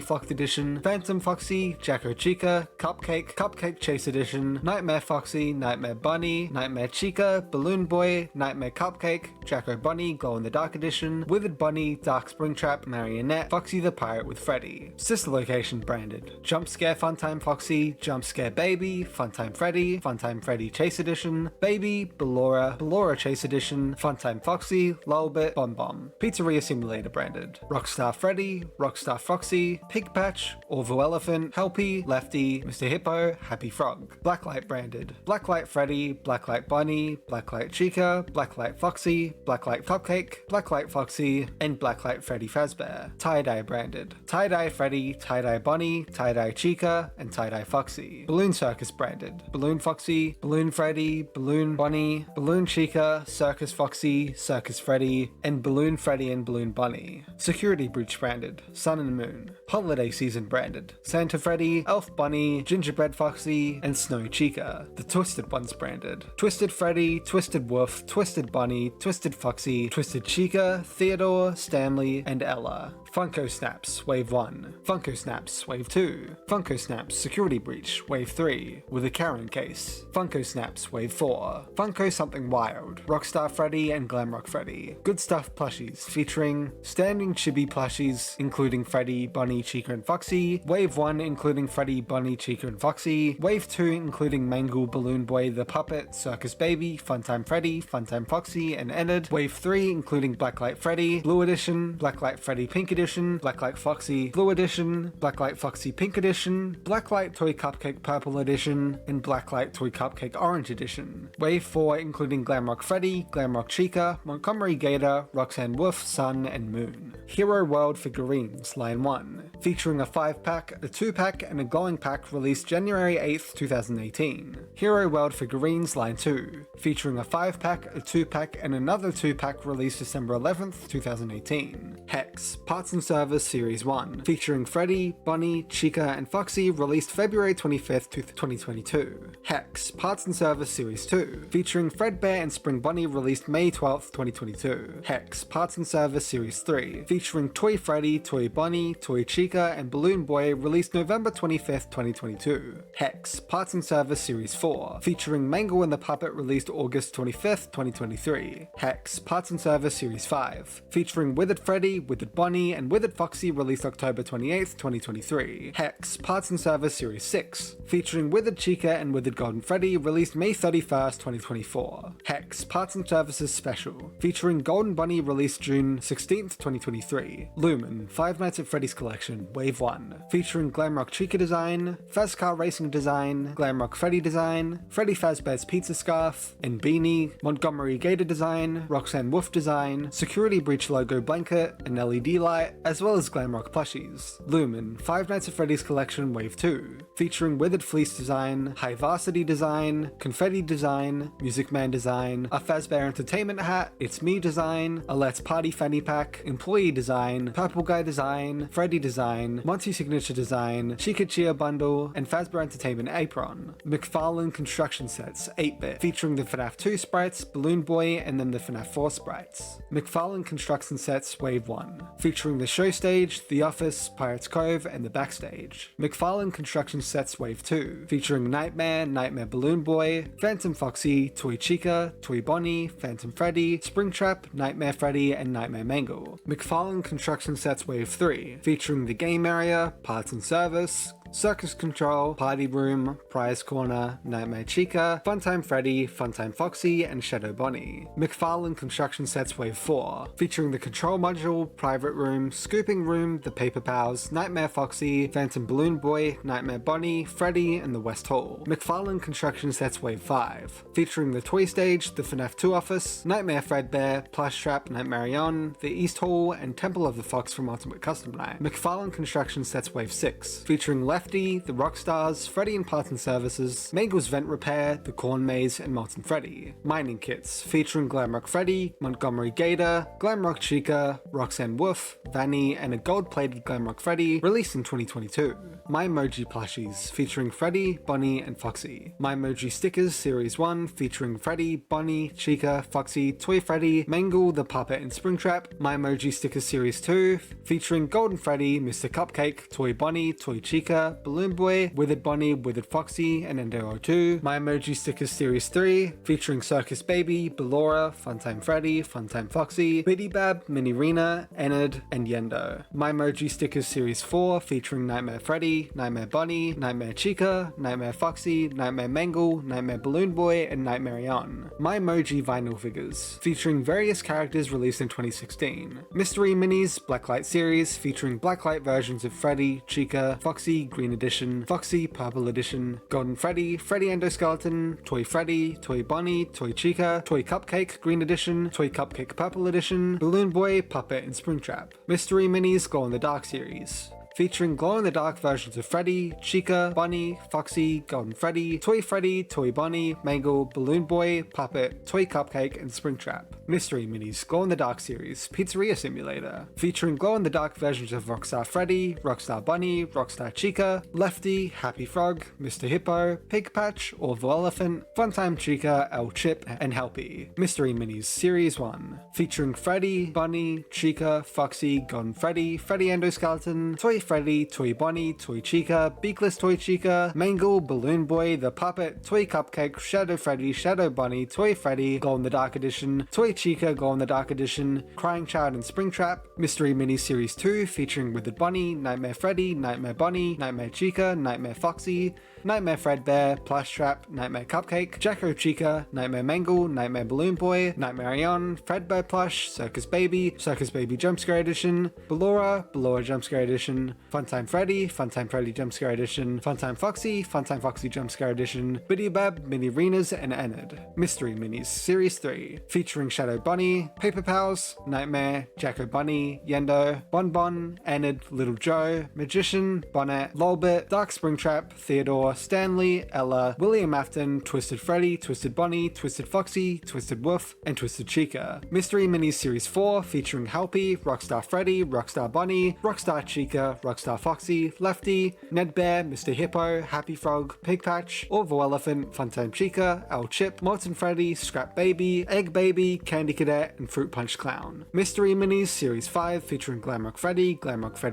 Flocked Edition, Phantom Foxy, Jacko Chica, Cupcake Chase Edition, Nightmare Foxy, Nightmare Bunny, Nightmare Chica, Balloon Boy, Nightmare Cupcake, Jacko Bunny, Glow in the Dark Edition, Withered Bunny, Dark Springtrap, Marionette, Foxy the Pirate with Freddy. Sister location branded. Jump Scare Funtime Foxy, Jump Scare Baby, Funtime Freddy Chase Edition, Baby, Ballora Chase Edition, Funtime Foxy, Lullbit, Bomb Bomb. Pizzeria Simulator branded. Rockstar Freddy, Rockstar Foxy, Pig Patch, Orville Elephant, Helpy, Lefty, Mr. Hippo, Happy Frog. Blacklight branded. Blacklight Freddy, Blacklight Bunny, Blacklight Chica, Blacklight Foxy, Blacklight Cupcake, Blacklight Foxy, and Blacklight Freddy Fazbear. Tie-Dye branded. Tie-Dye Freddy, Tie-Dye Bunny, Tie-Dye Chica, and Tie-Dye Foxy. Balloon Circus branded. Balloon Foxy, Balloon Freddy, Balloon Bunny, Balloon Chica, Circus Foxy, Circus Freddy, and Balloon Freddy and Balloon Bunny. Security Breach branded. Sun and Moon. Holiday Season branded. Santa Freddy, Elf Bunny, Gingerbread Foxy, and Snow Chica. The Twisted Ones branded. Twisted Freddy, Twisted Wolf, Twisted Bunny, Twisted Foxy, Twisted Chica, Theodore, Stanley, and Ella. Funko Snaps, Wave Wave 1, Funko Snaps Wave 2, Funko Snaps Security Breach Wave 3 with a Karen case, Funko Snaps Wave 4, Funko Something Wild, Rockstar Freddy and Glamrock Freddy, Good Stuff plushies featuring standing chibi plushies including Freddy, Bunny, Chica and Foxy, Wave 1 including Freddy, Bunny, Chica and Foxy, Wave 2 including Mangle, Balloon Boy, The Puppet, Circus Baby, Funtime Freddy, Funtime Foxy and Ennard, Wave 3 including Blacklight Freddy, Blue Edition, Blacklight Freddy Pink Edition, Blacklight Foxy Blue Edition, Blacklight Foxy Pink Edition, Blacklight Toy Cupcake Purple Edition, and Blacklight Toy Cupcake Orange Edition. Wave 4 including Glamrock Freddy, Glamrock Chica, Montgomery Gator, Roxanne Wolf, Sun, and Moon. Hero World Figurines Line 1, featuring a 5-pack, a 2-pack, and a glowing pack released January 8th, 2018. Hero World Figurines Line 2, featuring a 5-pack, a 2-pack, and another 2-pack released December 11th, 2018. Hex Parts and Service Series 1, featuring Freddy, Bunny, Chica, and Foxy, released February 25th, 2022. Hex Parts and Service Series 2, featuring Fredbear and Spring Bunny, released May 12th, 2022. Hex Parts and Service Series 3, featuring Toy Freddy, Toy Bunny, Toy Chica, and Balloon Boy, released November 25th, 2022. Hex Parts and Service Series 4, featuring Mangle and the Puppet, released August 25th, 2023. Hex Parts and Service Series 5, featuring Withered Freddy, Withered Bunny, and Withered Foxy, released October 28th, 2023. Hex Parts and Service Series 6, featuring Withered Chica and Withered Golden Freddy, released May 31st, 2024. Hex Parts and Services Special, featuring Golden Bunny, released June 16th, 2023. Lumen Five Nights at Freddy's Collection Wave 1, featuring Glamrock Chica design, Fazcar Racing design, Glamrock Freddy design, Freddy Fazbear's Pizza Scarf and Beanie, Montgomery Gator design, Roxanne Wolf design, Security Breach logo blanket, an LED light, as well as Glamrock plushies. Lumen Five Nights at Freddy's Collection Wave 2, featuring Withered Fleece design, High Varsity design, Confetti design, Music Man design, a Fazbear Entertainment hat, It's Me design, a Let's Party fanny pack, Employee design, Purple Guy design, Freddy design, Monty Signature design, Chica Chia bundle, and Fazbear Entertainment apron. McFarlane Construction Sets 8-bit, featuring the FNAF 2 sprites, Balloon Boy, and then the FNAF 4 sprites. McFarlane Construction Sets Wave 1, featuring the show stage, the office, Pirates Cove, and the backstage. McFarlane Construction Sets Wave 2, featuring Nightmare, Nightmare Balloon Boy, Phantom Foxy, Toy Chica, Toy Bonnie, Phantom Freddy, Springtrap, Nightmare Freddy, and Nightmare Mangle. McFarlane Construction Sets Wave 3, featuring the game area, parts and service, Circus Control, Party Room, Prize Corner, Nightmare Chica, Funtime Freddy, Funtime Foxy, and Shadow Bonnie. McFarlane Construction Sets Wave 4, featuring the Control Module, Private Room, Scooping Room, the Paper Pals, Nightmare Foxy, Phantom Balloon Boy, Nightmare Bonnie, Freddy, and the West Hall. McFarlane Construction Sets Wave 5, featuring the Toy Stage, the FNAF 2 office, Nightmare Fredbear, Plush Trap, Nightmarion, the East Hall, and Temple of the Fox from Ultimate Custom Night. McFarlane Construction Sets Wave 6, featuring Lefty, the Rockstars, Freddy and Parts and Services, Mangle's Vent Repair, the Corn Maze, and Molten Freddy. Mining Kits, featuring Glamrock Freddy, Montgomery Gator, Glamrock Chica, Roxanne Wolf, Vanny, and a gold-plated Glamrock Freddy, released in 2022. My Emoji Plushies, featuring Freddy, Bunny, and Foxy. My Emoji Stickers Series 1, featuring Freddy, Bunny, Chica, Foxy, Toy Freddy, Mangle, the Puppet, and Springtrap. My Emoji Stickers Series 2, featuring Golden Freddy, Mr. Cupcake, Toy Bunny, Toy Chica, Balloon Boy, Withered Bunny, Withered Foxy, and Endero 2. My Emoji Stickers Series 3, featuring Circus Baby, Ballora, Funtime Freddy, Funtime Foxy, Biddy Bab, Mini Rena, Ennard, and Yendo. My Emoji Stickers Series 4, featuring Nightmare Freddy, Nightmare Bunny, Nightmare Chica, Nightmare Foxy, Nightmare Mangle, Nightmare Balloon Boy, and Nightmarion. My Emoji Vinyl Figures, featuring various characters released in 2016. Mystery Minis Blacklight Series, featuring Blacklight versions of Freddy, Chica, Foxy, Green Edition, Foxy, Purple Edition, Golden Freddy, Freddy Endoskeleton, Toy Freddy, Toy Bunny, Toy Chica, Toy Cupcake, Green Edition, Toy Cupcake Purple Edition, Balloon Boy, Puppet, and Springtrap. Mystery Minis Glow in the Dark Series, featuring glow-in-the-dark versions of Freddy, Chica, Bunny, Foxy, Golden Freddy, Toy Bunny, Mangle, Balloon Boy, Puppet, Toy Cupcake, and Springtrap. Mystery Minis Glow-in-the-Dark series, Pizzeria Simulator, featuring glow-in-the-dark versions of Rockstar Freddy, Rockstar Bunny, Rockstar Chica, Lefty, Happy Frog, Mr. Hippo, Pig Patch, Orville Elephant, Funtime Chica, El Chip, and Helpy. Mystery Minis Series 1, featuring Freddy, Bunny, Chica, Foxy, Golden Freddy, Freddy Endoskeleton, Toy Freddy, Toy Bunny, Toy Chica, Beakless Toy Chica, Mangle, Balloon Boy, The Puppet, Toy Cupcake, Shadow Freddy, Shadow Bunny, Toy Freddy, Glow-in-the-Dark Edition, Toy Chica, Glow-in-the-Dark Edition, Crying Child and Springtrap, Mystery Mini Series 2 featuring Withered Bunny, Nightmare Freddy, Nightmare Bunny, Nightmare Chica, Nightmare Foxy, Nightmare Fredbear, Plush Trap, Nightmare Cupcake, Jacko Chica, Nightmare Mangle, Nightmare Balloon Boy, Nightmare Ion, Fredbear Plush, Circus Baby Jumpscare Edition, Ballora Jumpscare Edition, Funtime Freddy Jumpscare Edition, Funtime Foxy Jumpscare Edition, Bidybab, Mini Arenas, and Enid. Mystery Minis Series 3, featuring Shadow Bunny, Paper Pals, Nightmare, Jacko Bunny, Yendo, Bon, Enid, Little Joe, Magician, Bonnet, Lolbit, Dark Springtrap, Theodore, Stanley, Ella, William Afton, Twisted Freddy, Twisted Bunny, Twisted Foxy, Twisted Wolf, and Twisted Chica. Mystery Minis Series 4, featuring Helpy, Rockstar Freddy, Rockstar Bunny, Rockstar Chica, Rockstar Foxy, Lefty, Ned Bear, Mr. Hippo, Happy Frog, Pig Patch, Orville Elephant, Funtime Chica, El Chip, Molten Freddy, Scrap Baby, Egg Baby, Candy Cadet, and Fruit Punch Clown. Mystery Minis Series 5, featuring Glamrock Freddy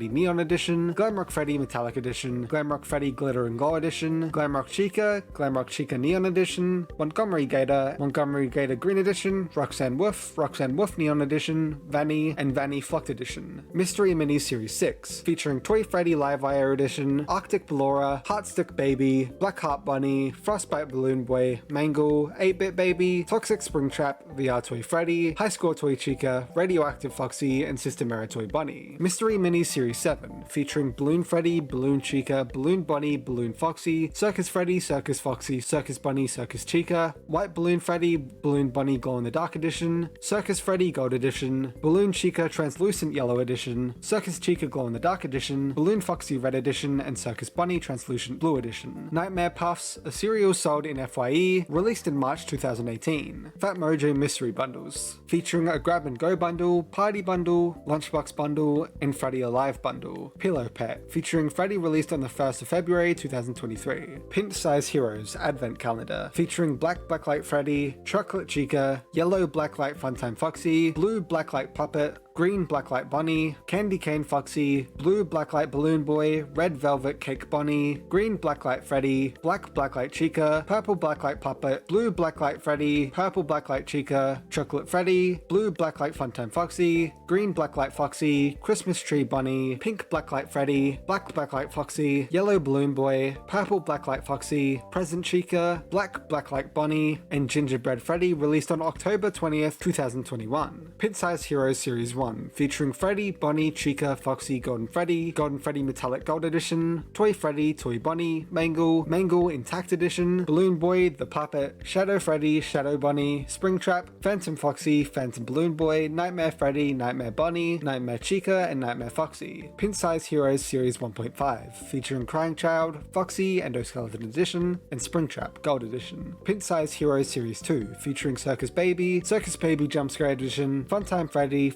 Neon Edition, Glamrock Freddy Metallic Edition, Glamrock Freddy Glitter and Glow Edition, Glamrock Chica Neon Edition, Montgomery Gator Green Edition, Roxanne Wolf Neon Edition, Vanny, and Vanny Flocked Edition. Mystery Minis Series 6, featuring Toy Freddy Live Wire Edition, Arctic Ballora, Heartstick Baby, Black Heart Bunny, Frostbite Balloon Boy, Mangle, 8-Bit Baby, Toxic Springtrap, VR Toy Freddy, High Score Toy Chica, Radioactive Foxy, and System Era Toy Bunny. Mystery Minis Series 7, featuring Balloon Freddy, Balloon Chica, Balloon Bunny, Balloon Foxy, Circus Freddy, Circus Foxy, Circus Bunny, Circus Chica, White Balloon Freddy, Balloon Bunny Glow in the Dark Edition, Circus Freddy Gold Edition, Balloon Chica Translucent Yellow Edition, Circus Chica Glow in the Dark Edition, Balloon Foxy Red Edition, and Circus Bunny Translucent Blue Edition. Nightmare Puffs, a cereal sold in FYE, released in March 2018. Fat Mojo Mystery Bundles, featuring a Grab and Go bundle, Party bundle, Lunchbox bundle, and Freddy Alive bundle. Pillow Pet, featuring Freddy, released on the 1st of February 2023. Pint Size Heroes Advent Calendar, featuring Blacklight Freddy, Chocolate Chica, Yellow Blacklight Funtime Foxy, Blue Blacklight Puppet, Green Blacklight Bunny, Candy Cane Foxy, Blue Blacklight Balloon Boy, Red Velvet Cake Bunny, Green Blacklight Freddy, Black Blacklight Chica, Purple Blacklight Puppet, Blue Blacklight Freddy, Purple Blacklight Chica, Chocolate Freddy, Blue Blacklight Funtime Foxy, Green Blacklight Foxy, Christmas Tree Bunny, Pink Blacklight Freddy, Black Blacklight Foxy, Yellow Balloon Boy, Purple Blacklight Foxy, Present Chica, Black Blacklight Bunny, and Gingerbread Freddy, released on October 20th, 2021. Pint Size Heroes Series 1, featuring Freddy, Bunny, Chica, Foxy, Golden Freddy Metallic Gold Edition, Toy Freddy, Toy Bunny, Mangle Intact Edition, Balloon Boy, The Puppet, Shadow Freddy, Shadow Bunny, Springtrap, Phantom Foxy, Phantom Balloon Boy, Nightmare Freddy, Nightmare Bunny, Nightmare Chica, and Nightmare Foxy. Pint Size Heroes Series 1.5, featuring Crying Child, Foxy, Endoskeleton Edition, and Springtrap Gold Edition. Pint Size Heroes Series 2, featuring Circus Baby Jumpscare Edition, Funtime Freddy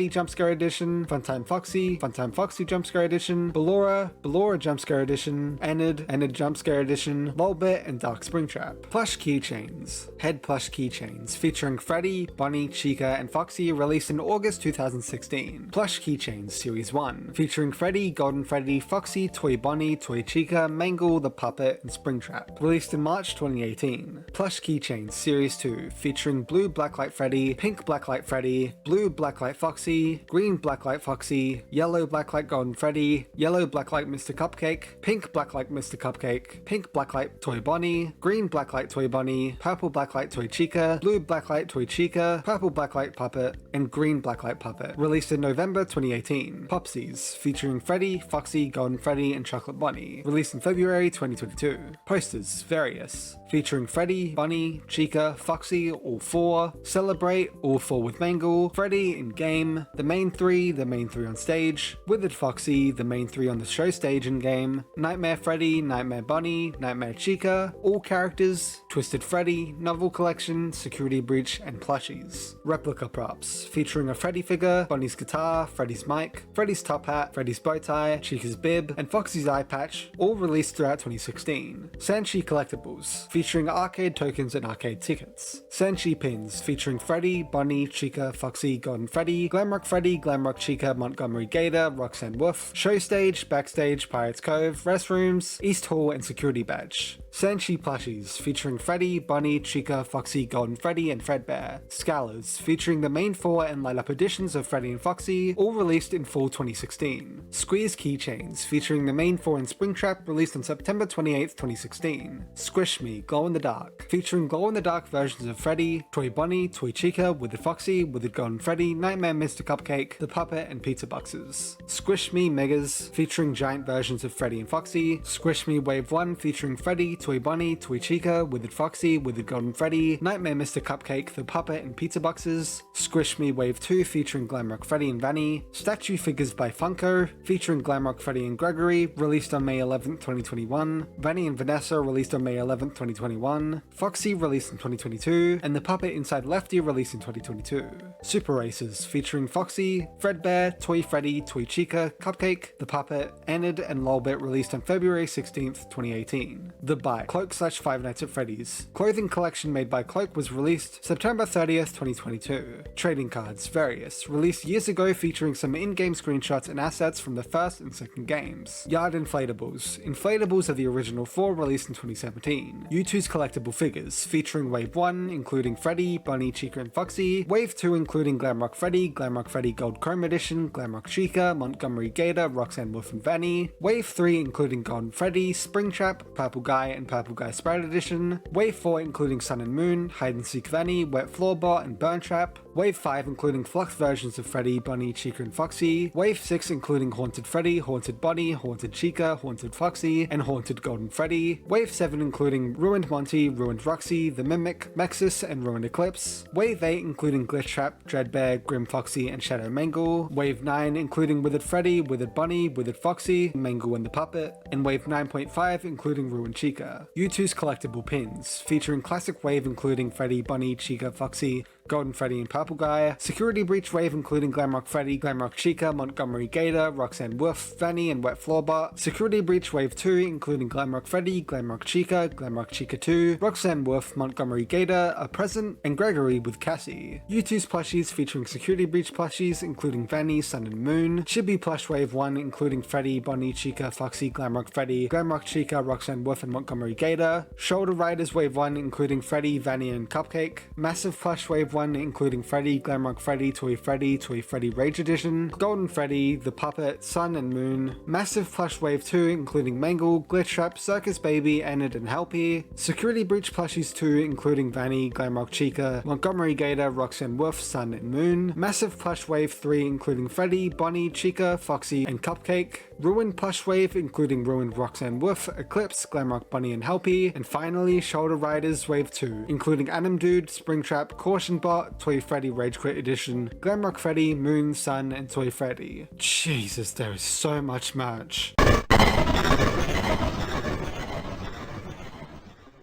Jumpscare Edition, Funtime Foxy Jumpscare Edition, Ballora Jumpscare Edition, Enid Jumpscare Edition, Lolbit, and Dark Springtrap. Plush Keychains, Head Plush Keychains, featuring Freddy, Bunny, Chica, and Foxy, released in August 2016. Plush Keychains Series 1, featuring Freddy, Golden Freddy, Foxy, Toy Bunny, Toy Chica, Mangle, The Puppet, and Springtrap, released in March 2018. Plush Keychains Series 2, featuring Blue Blacklight Freddy, Pink Blacklight Freddy, Blue Blacklight Foxy, Green Blacklight Foxy, Yellow Blacklight Golden Freddy, Yellow Blacklight Mr. Cupcake, Pink Blacklight Mr. Cupcake, Pink Blacklight Toy Bunny, Green Blacklight Toy Bunny, Purple Blacklight Toy Chica, Blue Blacklight Toy Chica, Purple Blacklight Puppet, and Green Blacklight Puppet, released in November 2018. Popsies, featuring Freddy, Foxy, Golden Freddy, and Chocolate Bunny, released in February 2022. Posters, various, featuring Freddy, Bunny, Chica, Foxy, all 4, Celebrate, all 4 with Mangle, Freddy in game, game, the main 3 on stage, Withered Foxy, the main 3 on the show stage in-game, Nightmare Freddy, Nightmare Bunny, Nightmare Chica, all characters, Twisted Freddy, novel collection, security breach, and plushies. Replica props, featuring a Freddy figure, Bunny's guitar, Freddy's mic, Freddy's top hat, Freddy's bow tie, Chica's bib, and Foxy's eye patch, all released throughout 2016. Senshi collectibles, featuring arcade tokens and arcade tickets. Senshi pins, featuring Freddy, Bunny, Chica, Foxy, Golden Freddy, Glamrock Chica, Montgomery Gator, Roxanne Wolf, show stage, backstage, Pirates Cove, restrooms, East Hall, and security badge. Senshi plushies, featuring Freddy, Bunny, Chica, Foxy, Golden Freddy, and Fredbear. Scalars, featuring the main 4 and light-up editions of Freddy and Foxy, all released in fall 2016. Squeeze keychains, featuring the main 4 and Springtrap, released on September 28, 2016. Squish Me, Glow in the Dark, featuring glow-in-the-dark versions of Freddy, Toy Bunny, Toy Chica, Withered Foxy, Withered Golden Freddy, Nightmare Mr. Cupcake, The Puppet, and Pizza Boxes. Squish Me Megas, featuring giant versions of Freddy and Foxy. Squish Me Wave 1, featuring Freddy, Toy Bunny, Toy Chica, Withered Foxy, Withered Golden Freddy, Nightmare Mr. Cupcake, The Puppet, and Pizza Boxes. Squish Me Wave 2, featuring Glamrock Freddy and Vanny. Statue figures by Funko, featuring Glamrock Freddy and Gregory, released on May 11, 2021. Vanny and Vanessa, released on May 11, 2021. Foxy, released in 2022. And The Puppet Inside Lefty, released in 2022. Super Racers, featuring Foxy, Fredbear, Toy Freddy, Toy Chica, Cupcake, The Puppet, Enid, and Lolbit, released on February 16th, 2018. The Bite, Cloak/Five Nights at Freddy's. Clothing collection made by Cloak was released September 30th, 2022. Trading cards, Various, released years ago featuring some in-game screenshots and assets from the first and second games. Yard Inflatables. Inflatables of the original 4, released in 2017. U2's collectible figures, featuring Wave 1, including Freddy, Bunny, Chica, and Foxy. Wave 2, including Glamrock Freddy Gold Chrome Edition, Glamrock Chica, Montgomery Gator, Roxanne Wolf, and Vanny. Wave 3, including Golden Freddy, Springtrap, Purple Guy, and Purple Guy Sprite Edition. Wave 4, including Sun and Moon, Hide and Seek Vanny, Wet Floorbot, and Burn Trap. Wave 5, including Flux versions of Freddy, Bunny, Chica, and Foxy. Wave 6, including Haunted Freddy, Haunted Bunny, Haunted Chica, Haunted Foxy, and Haunted Golden Freddy. Wave 7, including Ruined Monty, Ruined Roxy, The Mimic, Mexus, and Ruined Eclipse. Wave 8, including Glitch Trap, Dreadbear, Grim Foxy, and Shadow Mangle. Wave 9, including Withered Freddy, Withered Bunny, Withered Foxy, Mangle, and the Puppet. And Wave 9.5, including Ruined Chica. U2's collectible pins, featuring Classic Wave, including Freddy, Bunny, Chica, Foxy, Golden Freddy, and Purple Guy. Security Breach Wave, including Glamrock Freddy, Glamrock Chica, Montgomery Gator, Roxanne Wolf, Vanny, and Wet Floorbot. Security Breach Wave 2, including Glamrock Freddy, Glamrock Chica 2, Roxanne Wolf, Montgomery Gator, A Present, and Gregory with Cassie. U2's plushies, featuring Security Breach plushies, including Vanny, Sun and Moon. Chibi Plush Wave 1, including Freddy, Bunny, Chica, Foxy, Glamrock Freddy, Glamrock Chica, Roxanne Wolf, and Montgomery Gator. Shoulder Riders Wave 1, including Freddy, Vanny, and Cupcake. Massive Plush Wave 1, including Freddy, Glamrock Freddy, Toy Freddy Rage Edition, Golden Freddy, The Puppet, Sun and Moon. Massive Plush Wave 2, including Mangle, Glitch Trap, Circus Baby, Enid, and Helpy. Security Breach Plushies 2, including Vanny, Glamrock Chica, Montgomery Gator, Roxanne Wolf, Sun and Moon. Massive Plush Wave 3, including Freddy, Bunny, Chica, Foxy, and Cupcake. Ruined Plush Wave, including Ruined Roxanne Wolf, Eclipse, Glamrock Bunny, and Helpy. And finally, Shoulder Riders Wave 2, including Anim Dude, Springtrap, Caution Bot, Toy Freddy Rage Quit Edition, Glamrock Freddy, Moon, Sun, and Toy Freddy. Jesus, there is so much merch.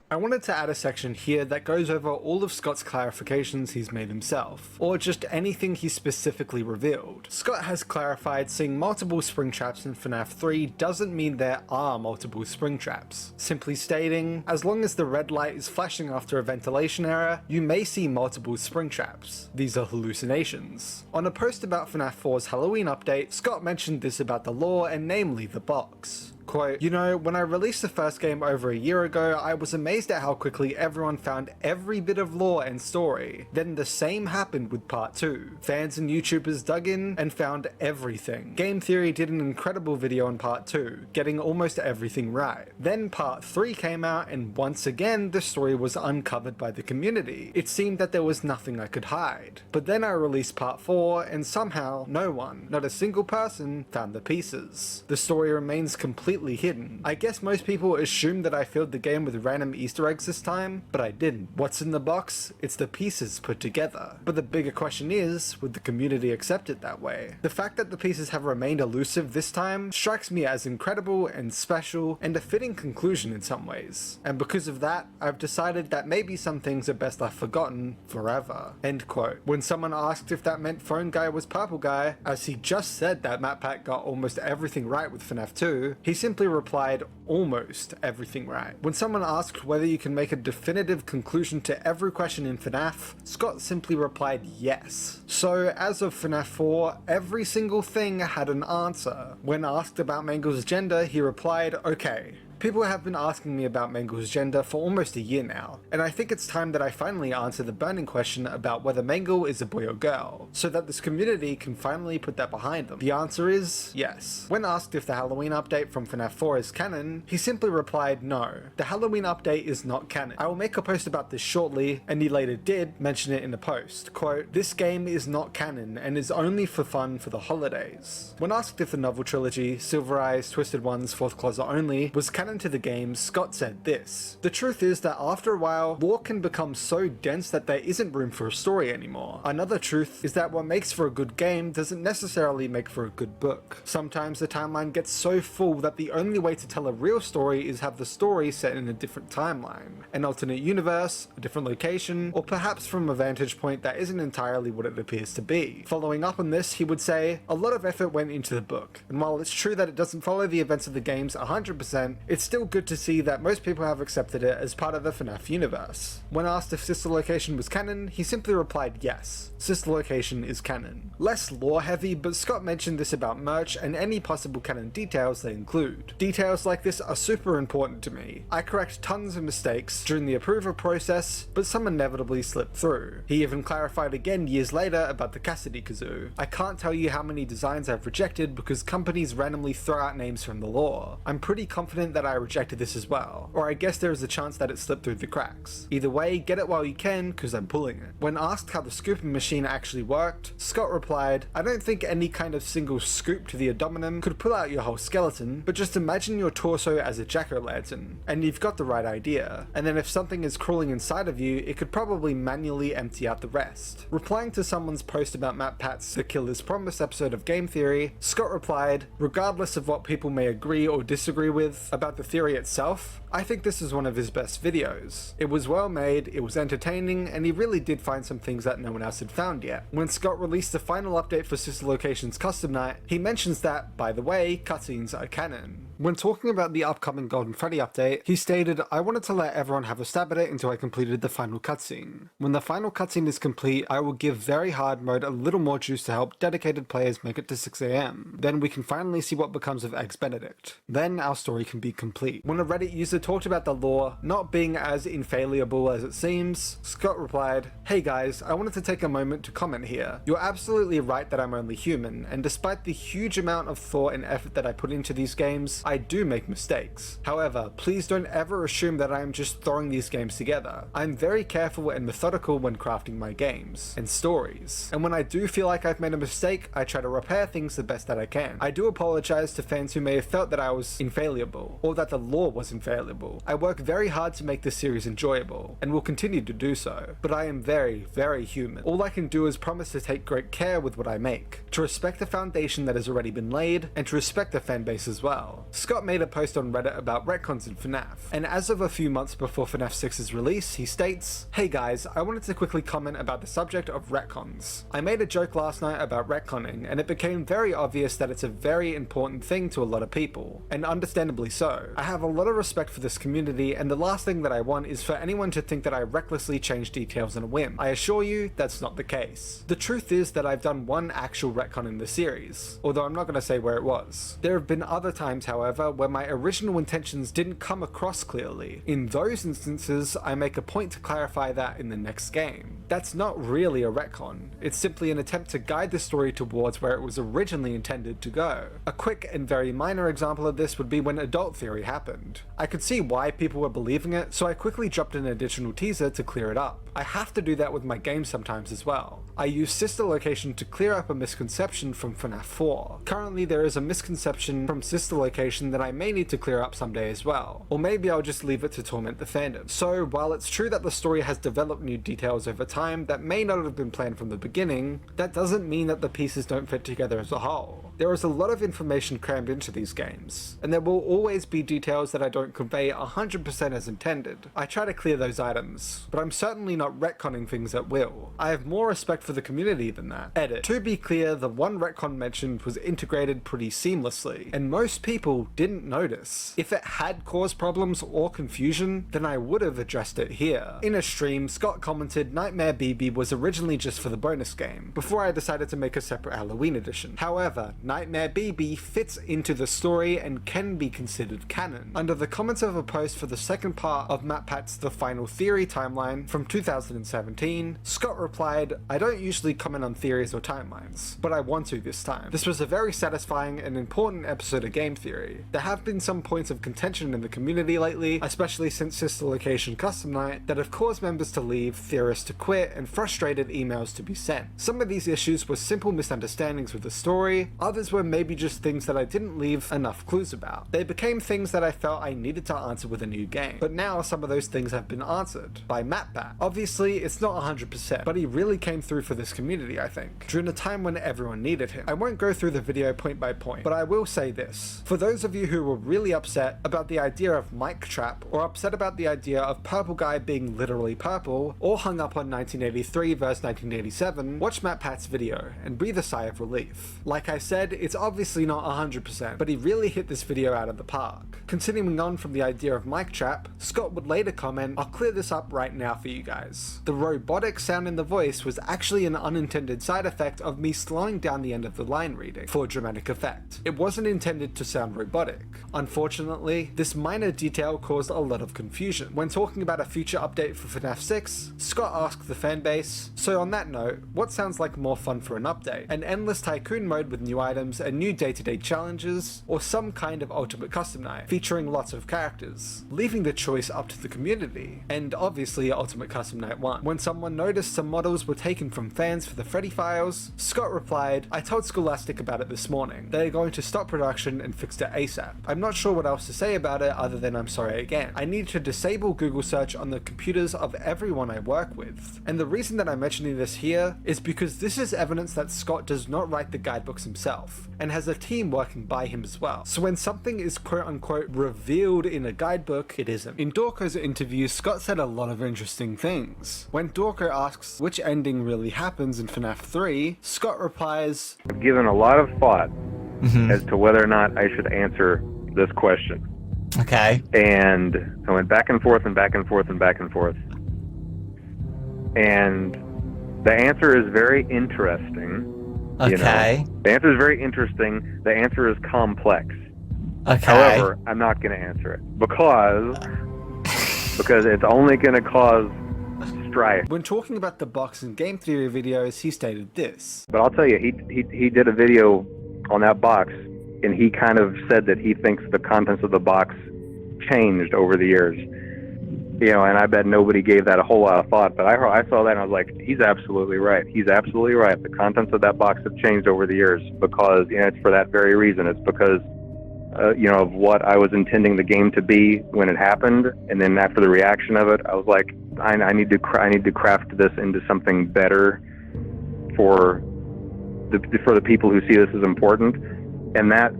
I wanted to add a section here that goes over all of Scott's clarifications he's made himself, or just anything he specifically revealed. Scott has clarified seeing multiple spring traps in FNAF 3 doesn't mean there are multiple spring traps, simply stating, as long as the red light is flashing after a ventilation error, you may see multiple spring traps. These are hallucinations. On a post about FNAF 4's Halloween update, Scott mentioned this about the lore and namely the box. Quote, "You know, when I released the first game over a year ago, I was amazed at how quickly everyone found every bit of lore and story. Then the same happened with part 2. Fans and YouTubers dug in and found everything. Game Theory did an incredible video on part 2, getting almost everything right. Then part 3 came out and once again the story was uncovered by the community. It seemed that there was nothing I could hide. But then I released part 4 and somehow no one, not a single person, found the pieces. The story remains completely completely hidden. I guess most people assumed that I filled the game with random Easter eggs this time, but I didn't. What's in the box? It's the pieces put together. But the bigger question is, would the community accept it that way? The fact that the pieces have remained elusive this time strikes me as incredible and special and a fitting conclusion in some ways. And because of that, I've decided that maybe some things are best left forgotten forever. End quote. When someone asked if that meant Phone Guy was Purple Guy, as he just said that MatPat got almost everything right with FNAF 2, he simply replied, almost everything right. When someone asked whether you can make a definitive conclusion to every question in FNAF, Scott simply replied yes. So as of FNAF 4, every single thing had an answer. When asked about Mangle's gender, he replied, okay. People have been asking me about Mangle's gender for almost a year now, and I think it's time that I finally answer the burning question about whether Mangle is a boy or girl, so that this community can finally put that behind them. The answer is yes. When asked if the Halloween update from FNAF 4 is canon, he simply replied no. The Halloween update is not canon. I will make a post about this shortly, and he later did mention it in a post. Quote, this game is not canon and is only for fun for the holidays. When asked if the novel trilogy, Silver Eyes, Twisted Ones, Fourth Closet Only, was canon to the game, Scott said this. The truth is that after a while, lore can become so dense that there isn't room for a story anymore. Another truth is that what makes for a good game doesn't necessarily make for a good book. Sometimes the timeline gets so full that the only way to tell a real story is have the story set in a different timeline, an alternate universe, a different location, or perhaps from a vantage point that isn't entirely what it appears to be. Following up on this, he would say, a lot of effort went into the book, and while it's true that it doesn't follow the events of the games 100%, it's still good to see that most people have accepted it as part of the FNAF universe. When asked if Sister Location was canon, he simply replied yes, Sister Location is canon. Less lore heavy, but Scott mentioned this about merch and any possible canon details they include. Details like this are super important to me. I correct tons of mistakes during the approval process, but some inevitably slip through. He even clarified again years later about the Cassidy Kazoo. I can't tell you how many designs I've rejected because companies randomly throw out names from the lore. I'm pretty confident that I rejected this as well, or I guess there is a chance that it slipped through the cracks. Either way, get it while you can, cause I'm pulling it. When asked how the scooping machine actually worked, Scott replied, I don't think any kind of single scoop to the abdomen could pull out your whole skeleton, but just imagine your torso as a jack-o'-lantern, and you've got the right idea. And then if something is crawling inside of you, it could probably manually empty out the rest. Replying to someone's post about MatPat's The Killer's Promise episode of Game Theory, Scott replied, regardless of what people may agree or disagree with about the theory itself, I think this is one of his best videos. It was well made, it was entertaining, and he really did find some things that no one else had found yet. When Scott released the final update for Sister Location's Custom Night, he mentions that, by the way, cutscenes are canon. When talking about the upcoming Golden Freddy update, he stated, I wanted to let everyone have a stab at it until I completed the final cutscene. When the final cutscene is complete, I will give Very Hard Mode a little more juice to help dedicated players make it to 6 AM. Then we can finally see what becomes of Eggs Benedict. Then our story can be complete. When a Reddit user talked about the lore not being as infallible as it seems, Scott replied, hey guys, I wanted to take a moment to comment here. You're absolutely right that I'm only human, and despite the huge amount of thought and effort that I put into these games, I do make mistakes. However, please don't ever assume that I am just throwing these games together. I'm very careful and methodical when crafting my games and stories, and when I do feel like I've made a mistake, I try to repair things the best that I can. I do apologize to fans who may have felt that I was infallible, or that the lore was infallible. I work very hard to make this series enjoyable, and will continue to do so, but I am very, very human. All I can do is promise to take great care with what I make, to respect the foundation that has already been laid, and to respect the fanbase as well. Scott made a post on Reddit about retcons in FNAF, and as of a few months before FNAF 6's release, he states, hey guys, I wanted to quickly comment about the subject of retcons. I made a joke last night about retconning, and it became very obvious that it's a very important thing to a lot of people, and understandably so. I have a lot of respect for this community, and the last thing that I want is for anyone to think that I recklessly change details on a whim. I assure you, that's not the case. The truth is that I've done one actual retcon in the series, although I'm not going to say where it was. There have been other times, however, where my original intentions didn't come across clearly. In those instances, I make a point to clarify that in the next game. That's not really a retcon. It's simply an attempt to guide the story towards where it was originally intended to go. A quick and very minor example of this would be when Adult Theory happened. I could see why people were believing it, so I quickly dropped an additional teaser to clear it up. I have to do that with my games sometimes as well. I use Sister Location to clear up a misconception from FNAF 4. Currently there is a misconception from Sister Location that I may need to clear up someday as well, or maybe I'll just leave it to torment the fandom. So while it's true that the story has developed new details over time that may not have been planned from the beginning, that doesn't mean that the pieces don't fit together as a whole. There is a lot of information crammed into these games, and there will always be details that I don't convey 100% as intended. I try to clear those items, but I'm certainly not retconning things at will. I have more respect for the community than that. Edit. To be clear, the one retcon mentioned was integrated pretty seamlessly, and most people didn't notice. If it had caused problems or confusion, then I would have addressed it here. In a stream, Scott commented Nightmare BB was originally just for the bonus game, before I decided to make a separate Halloween edition. However, Nightmare BB fits into the story and can be considered canon. Under the comments of a post for the second part of MatPat's The Final Theory timeline from 2017, Scott replied, "I don't usually comment on theories or timelines, but I want to this time. This was a very satisfying and important episode of game theory. There have been some points of contention in the community lately, especially since Sister Location Custom Night, that have caused members to leave, theorists to quit, and frustrated emails to be sent. Some of these issues were simple misunderstandings with the story, others were maybe just things that I didn't leave enough clues about. They became things that I felt I needed to answer with a new game. But now some of those things have been answered by MatPat. Obviously, it's not 100%, but he really came through for this community, I think, during a time when everyone needed him. I won't go through the video point by point, but I will say this. For those of you who were really upset about the idea of Mic Trap, or upset about the idea of Purple Guy being literally purple, or hung up on 1983 versus 1987, watch MatPat's video and breathe a sigh of relief. Like I said, it's obviously not 100%, but he really hit this video out of the park. Continuing on from the idea of Mic Trap, Scott would later comment, "I'll clear this up right now for you guys. The robotic sound in the voice was actually an unintended side effect of me slowing down the end of the line reading for dramatic effect. It wasn't intended to sound robotic. Unfortunately, this minor detail caused a lot of confusion. When talking about a future update for FNAF 6, Scott asked the fanbase, so on that note, what sounds like more fun for an update? An endless tycoon mode with new items and new day-to-day challenges, or some kind of ultimate custom night featuring lots of characters, leaving the choice up to the community, and obviously Ultimate Custom Night 1. When someone noticed some models were taken from fans for the Freddy Files, Scott replied, "I told Scholastic about it this morning. They're going to stop production and fix it ASAP. I'm not sure what else to say about it other than I'm sorry again. I need to disable Google search on the computers of everyone I work with." And the reason that I'm mentioning this here is because this is evidence that Scott does not write the guidebooks himself, and has a team working by him as well. So when something is quote unquote revealed in a guidebook, it isn't. In Dorko's interview, Scott said a lot of interesting things. When Dorko asks which ending really happens in FNAF 3, Scott replies, "I've given a lot of thought as to whether or not I should answer this question." Okay. And I went back and forth and back and forth and back and forth. And the answer is very interesting. Okay. You know? The answer is very interesting. The answer is complex. Okay. However, I'm not going to answer it because it's only going to cause strife. When talking about the box and game theory videos, he stated this. But I'll tell you, he did a video on that box, and he kind of said that he thinks the contents of the box changed over the years. You know, and I bet nobody gave that a whole lot of thought, but I saw that and I was like, he's absolutely right. He's absolutely right. The contents of that box have changed over the years because, you know, it's for that very reason. It's because, you know, of what I was intending the game to be when it happened, and then after the reaction of it, I was like, I need to craft this into something better for the people who see this as important, and that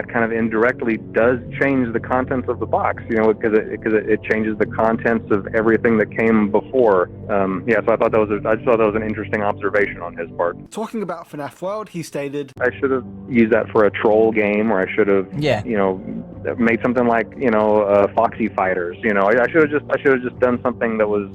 kind of indirectly does change the contents of the box, you know, because it changes the contents of everything that came before. So I thought that was an interesting observation on his part. Talking about FNAF World, he stated, "I should have used that for a troll game, or I should have, you know, made something like, you know, Foxy Fighters. You know, I should have just done something that was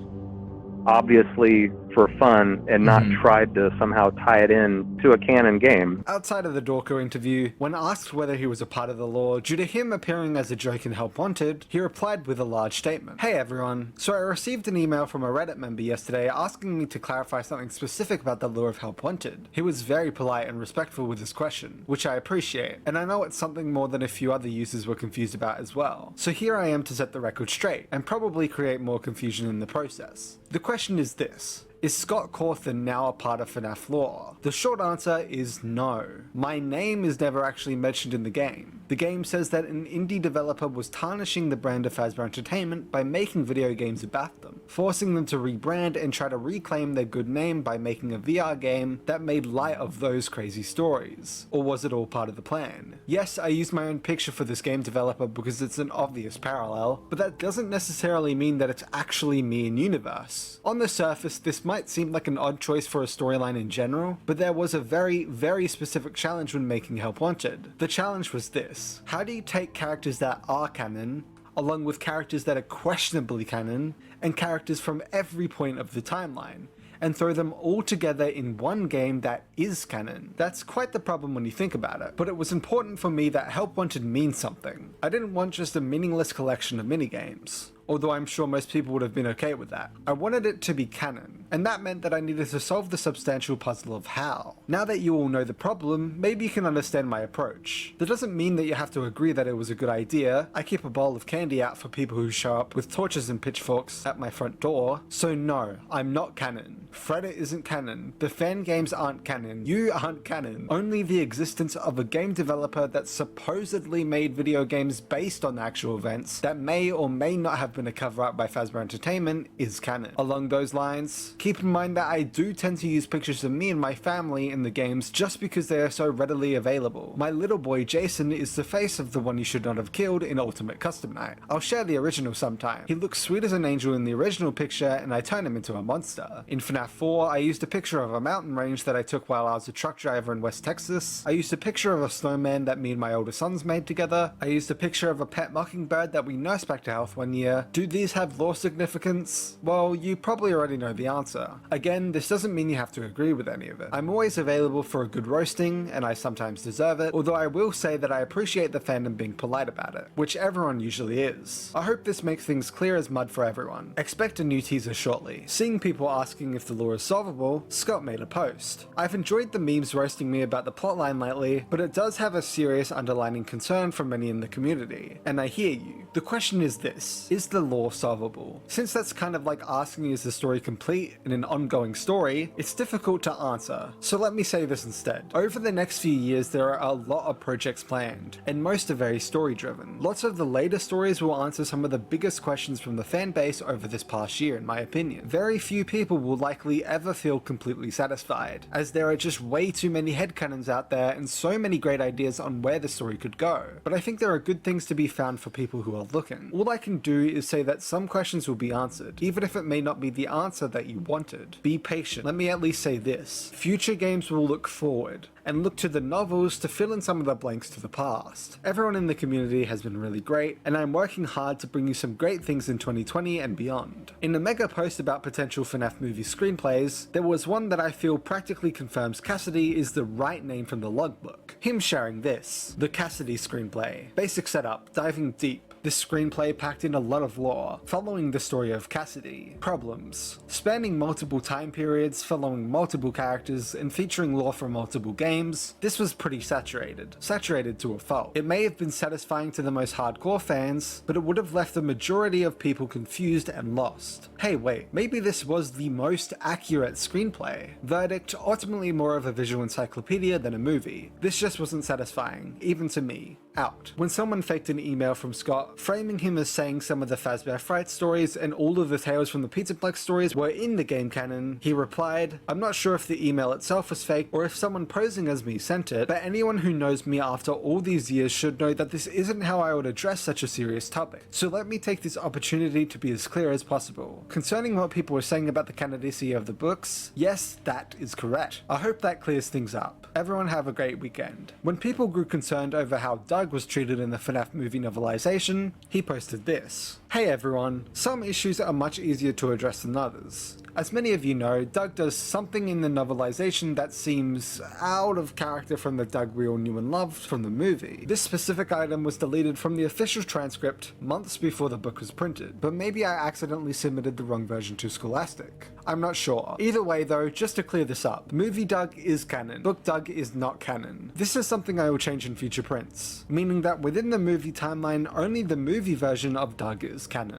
obviously for fun and not tried to somehow tie it in to a canon game. Outside of the Dorko interview, when asked whether he was a part of the lore due to him appearing as a joke in Help Wanted, he replied with a large statement. Hey everyone, so I received an email from a Reddit member yesterday asking me to clarify something specific about the lore of Help Wanted. He was very polite and respectful with his question, which I appreciate, and I know it's something more than a few other users were confused about as well. So here I am to set the record straight, and probably create more confusion in the process. The question is this: is Scott Cawthon now a part of FNAF lore? The short answer is no. My name is never actually mentioned in the game. The game says that an indie developer was tarnishing the brand of Fazbear Entertainment by making video games about them, forcing them to rebrand and try to reclaim their good name by making a VR game that made light of those crazy stories. Or was it all part of the plan? Yes, I used my own picture for this game developer because it's an obvious parallel, but that doesn't necessarily mean that it's actually me in universe. On the surface, this might seem like an odd choice for a storyline in general, but there was a very, very specific challenge when making Help Wanted. The challenge was this: how do you take characters that are canon, along with characters that are questionably canon, and characters from every point of the timeline, and throw them all together in one game that is canon? That's quite the problem when you think about it, but it was important for me that Help Wanted means something. I didn't want just a meaningless collection of minigames, although I'm sure most people would have been okay with that. I wanted it to be canon, and that meant that I needed to solve the substantial puzzle of how. Now that you all know the problem, maybe you can understand my approach. That doesn't mean that you have to agree that it was a good idea. I keep a bowl of candy out for people who show up with torches and pitchforks at my front door, so no, I'm not canon. Fredit isn't canon. The fan games aren't canon. You aren't canon. Only the existence of a game developer that supposedly made video games based on actual events that may or may not have been a cover-up by Fazbear Entertainment is canon. Along those lines, keep in mind that I do tend to use pictures of me and my family in the games just because they are so readily available. My little boy Jason is the face of the one you should not have killed in Ultimate Custom Night. I'll share the original sometime. He looks sweet as an angel in the original picture, and I turn him into a monster. In FNAF 4, I used a picture of a mountain range that I took while I was a truck driver in West Texas. I used a picture of a snowman that me and my older sons made together. I used a picture of a pet mockingbird that we nursed back to health one year. Do these have lore significance? Well, you probably already know the answer. Again, this doesn't mean you have to agree with any of it. I'm always available for a good roasting, and I sometimes deserve it, although I will say that I appreciate the fandom being polite about it, which everyone usually is. I hope this makes things clear as mud for everyone. Expect a new teaser shortly. Seeing people asking if the lore is solvable, Scott made a post. I've enjoyed the memes roasting me about the plotline lately, but it does have a serious underlying concern from many in the community, and I hear you. The question is this: is the lore solvable? Since that's kind of like asking is the story complete in an ongoing story, it's difficult to answer. So let me say this instead. Over the next few years there are a lot of projects planned, and most are very story driven. Lots of the later stories will answer some of the biggest questions from the fan base over this past year in my opinion. Very few people will likely ever feel completely satisfied, as there are just way too many headcanons out there and so many great ideas on where the story could go. But I think there are good things to be found for people who are looking. All I can do is say that some questions will be answered, even if it may not be the answer that you wanted. Be patient. Let me at least say this: future games will look forward and look to the novels to fill in some of the blanks to the past. Everyone in the community has been really great, and I'm working hard to bring you some great things in 2020 and beyond. In a mega post about potential FNAF movie screenplays, there was one that I feel practically confirms Cassidy is the right name from the logbook. Him sharing this: the Cassidy screenplay. Basic setup, diving deep. This screenplay packed in a lot of lore, following the story of Cassidy. Problems: spanning multiple time periods, following multiple characters, and featuring lore from multiple games. This was pretty saturated. Saturated to a fault. It may have been satisfying to the most hardcore fans, but it would have left the majority of people confused and lost. Hey wait, maybe this was the most accurate screenplay. Verdict: ultimately more of a visual encyclopedia than a movie. This just wasn't satisfying, even to me. Out. When someone faked an email from Scott, framing him as saying some of the Fazbear Fright stories and all of the Tales from the Pizzaplex stories were in the game canon, he replied, "I'm not sure if the email itself was fake or if someone posing as me sent it, but anyone who knows me after all these years should know that this isn't how I would address such a serious topic. So let me take this opportunity to be as clear as possible. Concerning what people were saying about the canonicity of the books, yes, that is correct. I hope that clears things up. Everyone have a great weekend." When people grew concerned over how Doug Doug was treated in the FNAF movie novelization, he posted this. Hey everyone, some issues are much easier to address than others. As many of you know, Doug does something in the novelization that seems out of character from the Doug we all knew and loved from the movie. This specific item was deleted from the official transcript months before the book was printed, but maybe I accidentally submitted the wrong version to Scholastic. I'm not sure. Either way though, just to clear this up, movie Doug is canon, book Doug is not canon. This is something I will change in future prints, meaning that within the movie timeline, only the movie version of Doug is canon.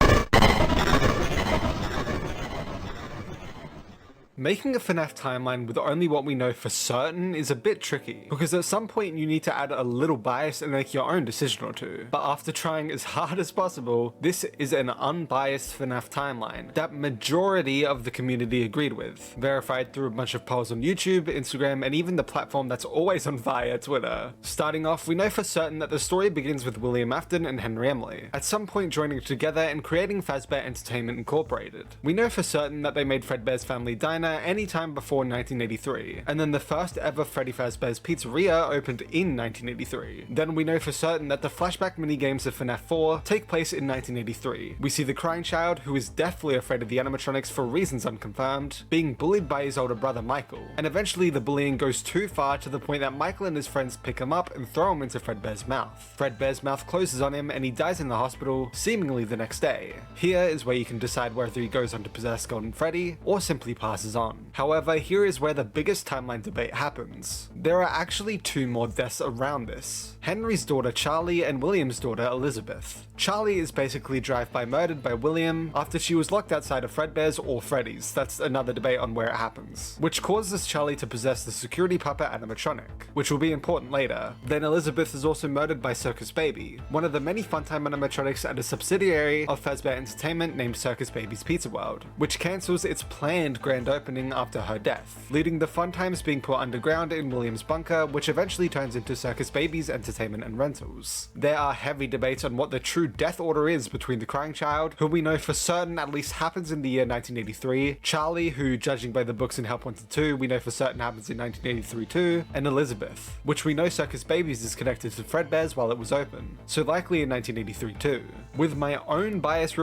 Making a FNAF timeline with only what we know for certain is a bit tricky, because at some point you need to add a little bias and make your own decision or two. But after trying as hard as possible, this is an unbiased FNAF timeline that majority of the community agreed with, verified through a bunch of polls on YouTube, Instagram, and even the platform that's always on fire, Twitter. Starting off, we know for certain that the story begins with William Afton and Henry Emily, at some point joining together and creating Fazbear Entertainment Incorporated. We know for certain that they made Fredbear's Family Diner anytime before 1983, and then the first ever Freddy Fazbear's Pizzeria opened in 1983. Then we know for certain that the flashback minigames of FNAF 4 take place in 1983. We see the crying child, who is deathly afraid of the animatronics for reasons unconfirmed, being bullied by his older brother Michael, and eventually the bullying goes too far to the point that Michael and his friends pick him up and throw him into Fredbear's mouth. Fredbear's mouth closes on him and he dies in the hospital, seemingly the next day. Here is where you can decide whether he goes on to possess Golden Freddy or simply passes on. However, here is where the biggest timeline debate happens. There are actually two more deaths around this. Henry's daughter Charlie and William's daughter Elizabeth. Charlie is basically drive-by murdered by William after she was locked outside of Fredbear's or Freddy's, that's another debate on where it happens, which causes Charlie to possess the security puppet animatronic, which will be important later. Then Elizabeth is also murdered by Circus Baby, one of the many Funtime animatronics at a subsidiary of Fazbear Entertainment named Circus Baby's Pizza World, which cancels its planned grand opening after her death, leading the Funtimes being put underground in William's bunker, which eventually turns into Circus Baby's Entertainment and Rentals. There are heavy debates on what the true death order is between the crying child, who we know for certain at least happens in the year 1983, Charlie, who judging by the books in Help Wanted 2 we know for certain happens in 1983 too, and Elizabeth, which we know Circus Baby's is connected to Fredbear's while it was open, so likely in 1983 too. With my own bias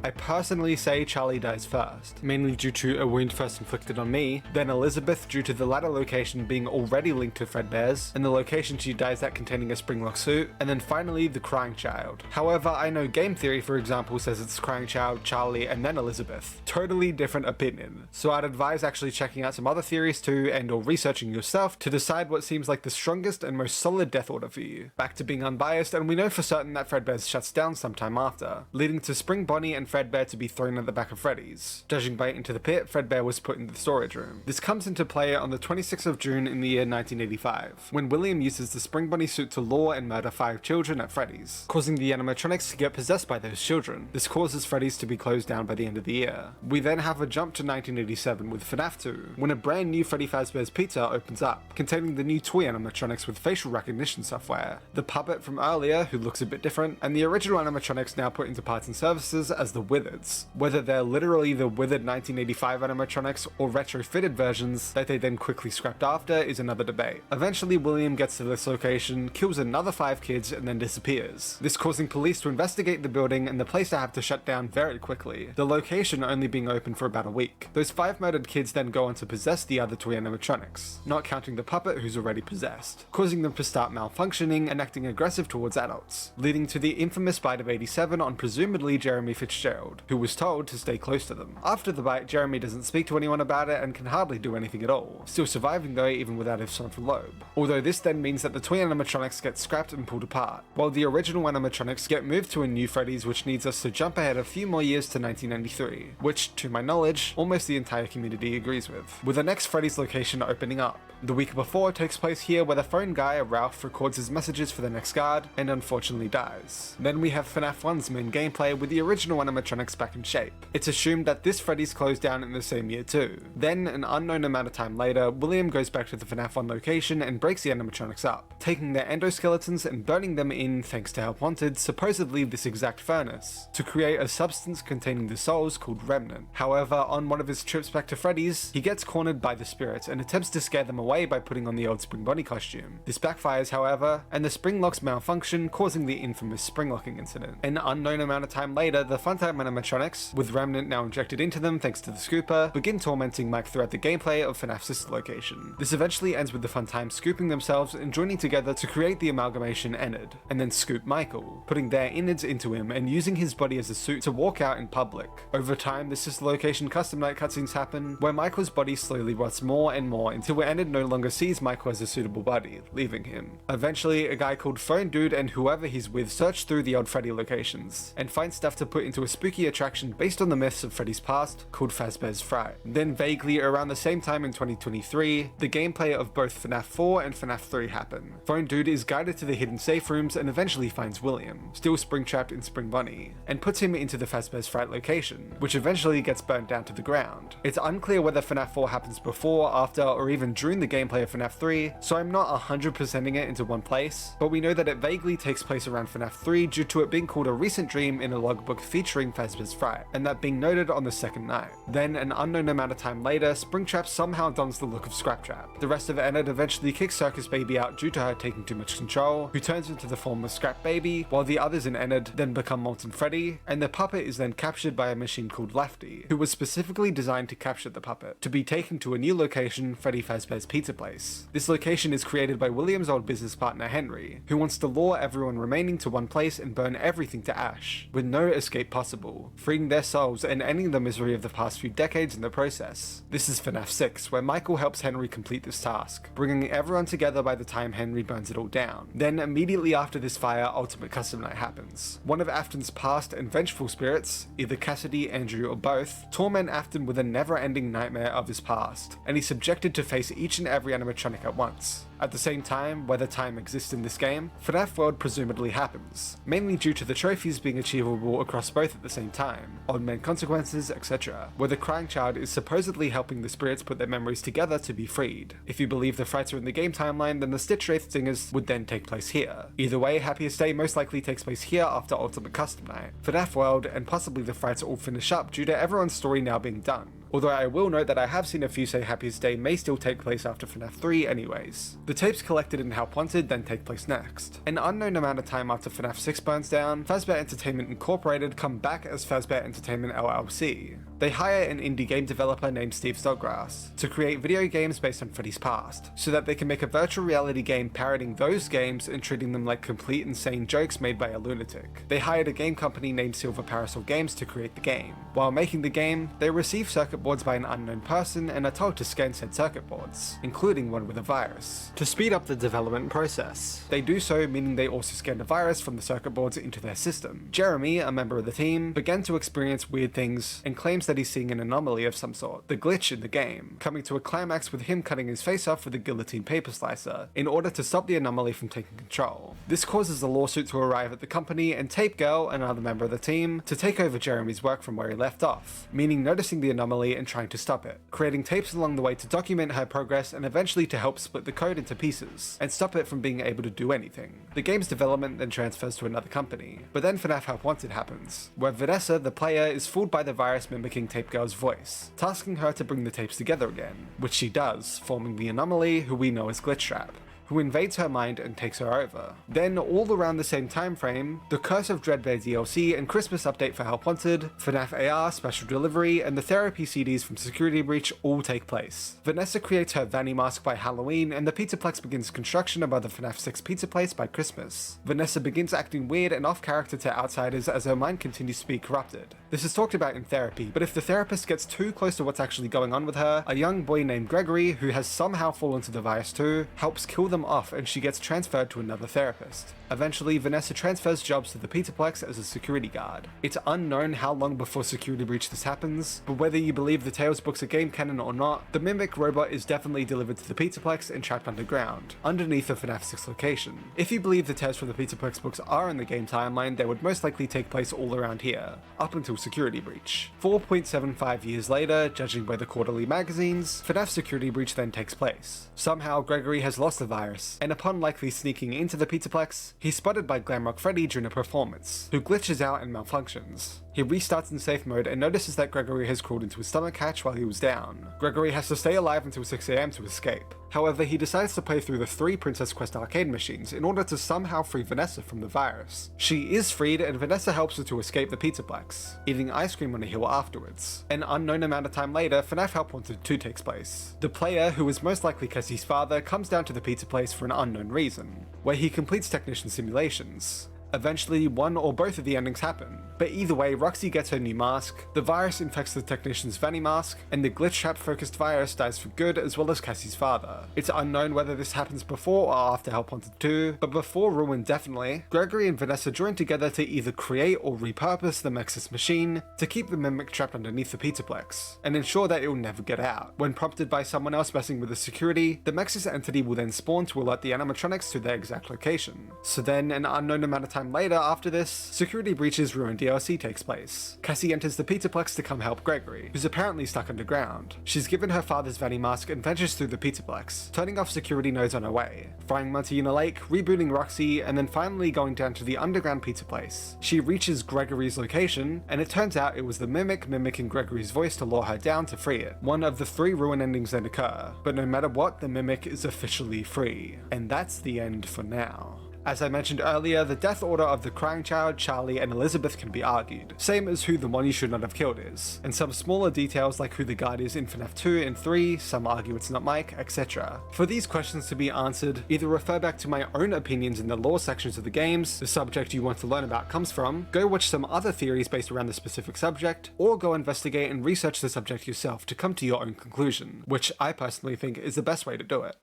I personally say Charlie dies first, mainly due to a wound first inflicted on me, then Elizabeth due to the latter location being already linked to Fredbear's, and the location she dies at containing a Springlock suit, and then finally the crying child. However, I know game theory for example says it's crying child, Charlie, and then Elizabeth. Totally different opinion. So I'd advise actually checking out some other theories too and or researching yourself to decide what seems like the strongest and most solid death order for you. Back to being unbiased, and we know for certain that Fredbear's shuts down sometime after, leading to Spring Bonnie and Fredbear to be thrown at the back of Freddy's. Judging by Into the Pit, Fredbear was put in the storage room. This comes into play on the 26th of June in the year 1985, when William uses the Spring Bonnie suit to lure and murder 5 children at Freddy's, causing the animatronics to get possessed by those children. This causes Freddy's to be closed down by the end of the year. We then have a jump to 1987 with FNAF 2, when a brand new Freddy Fazbear's Pizza opens up, containing the new toy animatronics with facial recognition software, the puppet from earlier who looks a bit different, and the original animatronics now put into parts and services as the Withers. Whether they're literally the withered 1985 animatronics or retrofitted versions that they then quickly scrapped after is another debate. Eventually William gets to this location, kills another 5 kids, and then disappears. This causing police to investigate the building and the place to have to shut down very quickly, the location only being open for about a week. Those 5 murdered kids then go on to possess the other toy animatronics, not counting the puppet who's already possessed, causing them to start malfunctioning and acting aggressive towards adults, leading to the infamous bite of 87 on presumably Jeremy Fitzgerald, who was told to stay close to them. After the bite, Jeremy doesn't speak to anyone about it and can hardly do anything at all, still surviving though even without his frontal lobe. Although this then means that the toy animatronics get scrapped and pulled apart, while the original animatronics get moved to a new Freddy's, which needs us to jump ahead a few more years to 1993, which, to my knowledge, almost the entire community agrees with the next Freddy's location opening up. The week before takes place here where the phone guy, Ralph, records his messages for the next guard, and unfortunately dies. Then we have FNAF 1's main gameplay with the original animatronics back in shape. It's assumed that this Freddy's closed down in the the same year too. Then, an unknown amount of time later, William goes back to the FNAF 1 location and breaks the animatronics up, taking their endoskeletons and burning them in, thanks to Help Wanted, supposedly this exact furnace, to create a substance containing the souls called Remnant. However, on one of his trips back to Freddy's, he gets cornered by the spirits and attempts to scare them away by putting on the old Spring Bonnie costume. This backfires, however, and the spring locks malfunction, causing the infamous spring locking incident. An unknown amount of time later, the Funtime animatronics, with Remnant now injected into them thanks to the scooper, begin tormenting Mike throughout the gameplay of FNAF's sister location. This eventually ends with the Funtime scooping themselves and joining together to create the amalgamation Ennard, and then scoop Michael, putting their innards into him and using his body as a suit to walk out in public. Over time, the sister location custom night cutscenes happen, where Michael's body slowly rots more and more until Ennard no longer sees Michael as a suitable body, leaving him. Eventually, a guy called Phone Dude and whoever he's with search through the old Freddy locations, and find stuff to put into a spooky attraction based on the myths of Freddy's past, called Fazbear's Fright. Then vaguely around the same time in 2023, the gameplay of both FNAF 4 and FNAF 3 happen. Phone Dude is guided to the hidden safe rooms and eventually finds William, still spring-trapped in Spring Bonnie, and puts him into the Fazbear's Fright location, which eventually gets burnt down to the ground. It's unclear whether FNAF 4 happens before, after, or even during the gameplay of FNAF 3, so I'm not 100%ing it into one place, but we know that it vaguely takes place around FNAF 3 due to it being called a recent dream in a logbook featuring Fazbear's Fright, and that being noted on the second night. Then, an unknown amount of time later, Springtrap somehow dons the look of Scraptrap. The rest of Ennard eventually kicks Circus Baby out due to her taking too much control, who turns into the form of Scrap Baby, while the others in Ennard then become Molten Freddy, and the puppet is then captured by a machine called Lafty, who was specifically designed to capture the puppet, to be taken to a new location, Freddy Fazbear's Pizza Place. This location is created by William's old business partner Henry, who wants to lure everyone remaining to one place and burn everything to ash, with no escape possible, freeing their souls and ending the misery of the past few decades in the process. This is FNAF 6, where Michael helps Henry complete this task, bringing everyone together by the time Henry burns it all down. Then, immediately after this fire, Ultimate Custom Night happens. One of Afton's past and vengeful spirits, either Cassidy, Andrew, or both, torment Afton with a never-ending nightmare of his past, and he's subjected to face each and every animatronic at once. At the same time, whether time exists in this game, FNAF World presumably happens, mainly due to the trophies being achievable across both at the same time, Odd Man Consequences, etc., where the crying child is supposedly helping the spirits put their memories together to be freed. If you believe the frights are in the game timeline, then the Stitch Wraith Stingers would then take place here. Either way, Happiest Day most likely takes place here after Ultimate Custom Night. FNAF World and possibly the frights all finish up due to everyone's story now being done. Although I will note that I have seen a few say Happiest Day may still take place after FNAF 3 anyways. The tapes collected in Help Wanted then take place next. An unknown amount of time after FNAF 6 burns down, Fazbear Entertainment Incorporated come back as Fazbear Entertainment LLC. They hire an indie game developer named Steve Snodgrass to create video games based on Freddy's past, so that they can make a virtual reality game parodying those games and treating them like complete insane jokes made by a lunatic. They hired a game company named Silver Parasol Games to create the game. While making the game, they receive circuit boards by an unknown person and are told to scan said circuit boards, including one with a virus, to speed up the development process. They do so, meaning they also scan the virus from the circuit boards into their system. Jeremy, a member of the team, began to experience weird things and claims that he's seeing an anomaly of some sort, the glitch in the game, coming to a climax with him cutting his face off with a guillotine paper slicer in order to stop the anomaly from taking control. This causes a lawsuit to arrive at the company and Tape Girl, another member of the team, to take over Jeremy's work from where he left off, meaning noticing the anomaly and trying to stop it, creating tapes along the way to document her progress and eventually to help split the code into pieces and stop it from being able to do anything. The game's development then transfers to another company, but then FNAF Help Wanted happens, where Vanessa, the player, is fooled by the virus mimicking Tape Girl's voice, tasking her to bring the tapes together again, which she does, forming the anomaly, who we know as Glitchtrap, who invades her mind and takes her over. Then, all around the same time frame, the Curse of Dreadbear DLC and Christmas update for Help Wanted, FNAF AR special delivery, and the therapy CDs from Security Breach all take place. Vanessa creates her Vanny mask by Halloween, and the Pizzaplex begins construction above the FNAF 6 pizza place by Christmas. Vanessa begins acting weird and off character to outsiders as her mind continues to be corrupted. This is talked about in therapy, but if the therapist gets too close to what's actually going on with her, a young boy named Gregory, who has somehow fallen to the virus too, helps kill them off and she gets transferred to another therapist. Eventually, Vanessa transfers jobs to the Pizzaplex as a security guard. It's unknown how long before Security Breach this happens, but whether you believe the Tales books are game canon or not, the Mimic robot is definitely delivered to the Pizzaplex and trapped underground, underneath the FNAF 6 location. If you believe the Tales from the Pizzaplex books are in the game timeline, they would most likely take place all around here, up until security breach. 4.75 years later, judging by the quarterly magazines, FNAF security breach then takes place. Somehow Gregory has lost the virus, and upon likely sneaking into the Pizzaplex, he's spotted by Glamrock Freddy during a performance, who glitches out and malfunctions. He restarts in safe mode and notices that Gregory has crawled into his stomach hatch while he was down. Gregory has to stay alive until 6 AM to escape. However, he decides to play through the 3 Princess Quest arcade machines in order to somehow free Vanessa from the virus. She is freed, and Vanessa helps her to escape the Pizzaplex, eating ice cream on a hill afterwards. An unknown amount of time later, FNAF Help Wanted 2 takes place. The player, who is most likely Cassie's father, comes down to the pizza place for an unknown reason, where he completes technician simulations. Eventually, one or both of the endings happen, but either way, Roxy gets her new mask, the virus infects the technician's Vanny mask, and the glitch trap focused virus dies for good, as well as Cassie's father. It's unknown whether this happens before or after Help Wanted 2, but before Ruin definitely. Gregory and Vanessa join together to either create or repurpose the Mexis machine to keep the Mimic trapped underneath the Pizzaplex, and ensure that it will never get out. When prompted by someone else messing with the security, the Mexis entity will then spawn to alert the animatronics to their exact location. So then, an unknown amount of time later after this, Security Breach's Ruin DLC takes place. Cassie enters the Pizzaplex to come help Gregory, who's apparently stuck underground. She's given her father's Vanny mask and ventures through the Pizzaplex, turning off security nodes on her way, frying Monty in a lake, rebooting Roxy, and then finally going down to the underground pizza place. She reaches Gregory's location, and it turns out it was the Mimic mimicking Gregory's voice to lure her down to free it. One of the 3 Ruin endings then occur, but no matter what, the Mimic is officially free. And that's the end for now. As I mentioned earlier, the death order of the Crying Child, Charlie, and Elizabeth can be argued, same as who the one you should not have killed is, and some smaller details like who the guard is in FNAF 2 and 3, some argue it's not Mike, etc. For these questions to be answered, either refer back to my own opinions in the lore sections of the games the subject you want to learn about comes from, go watch some other theories based around the specific subject, or go investigate and research the subject yourself to come to your own conclusion, which I personally think is the best way to do it.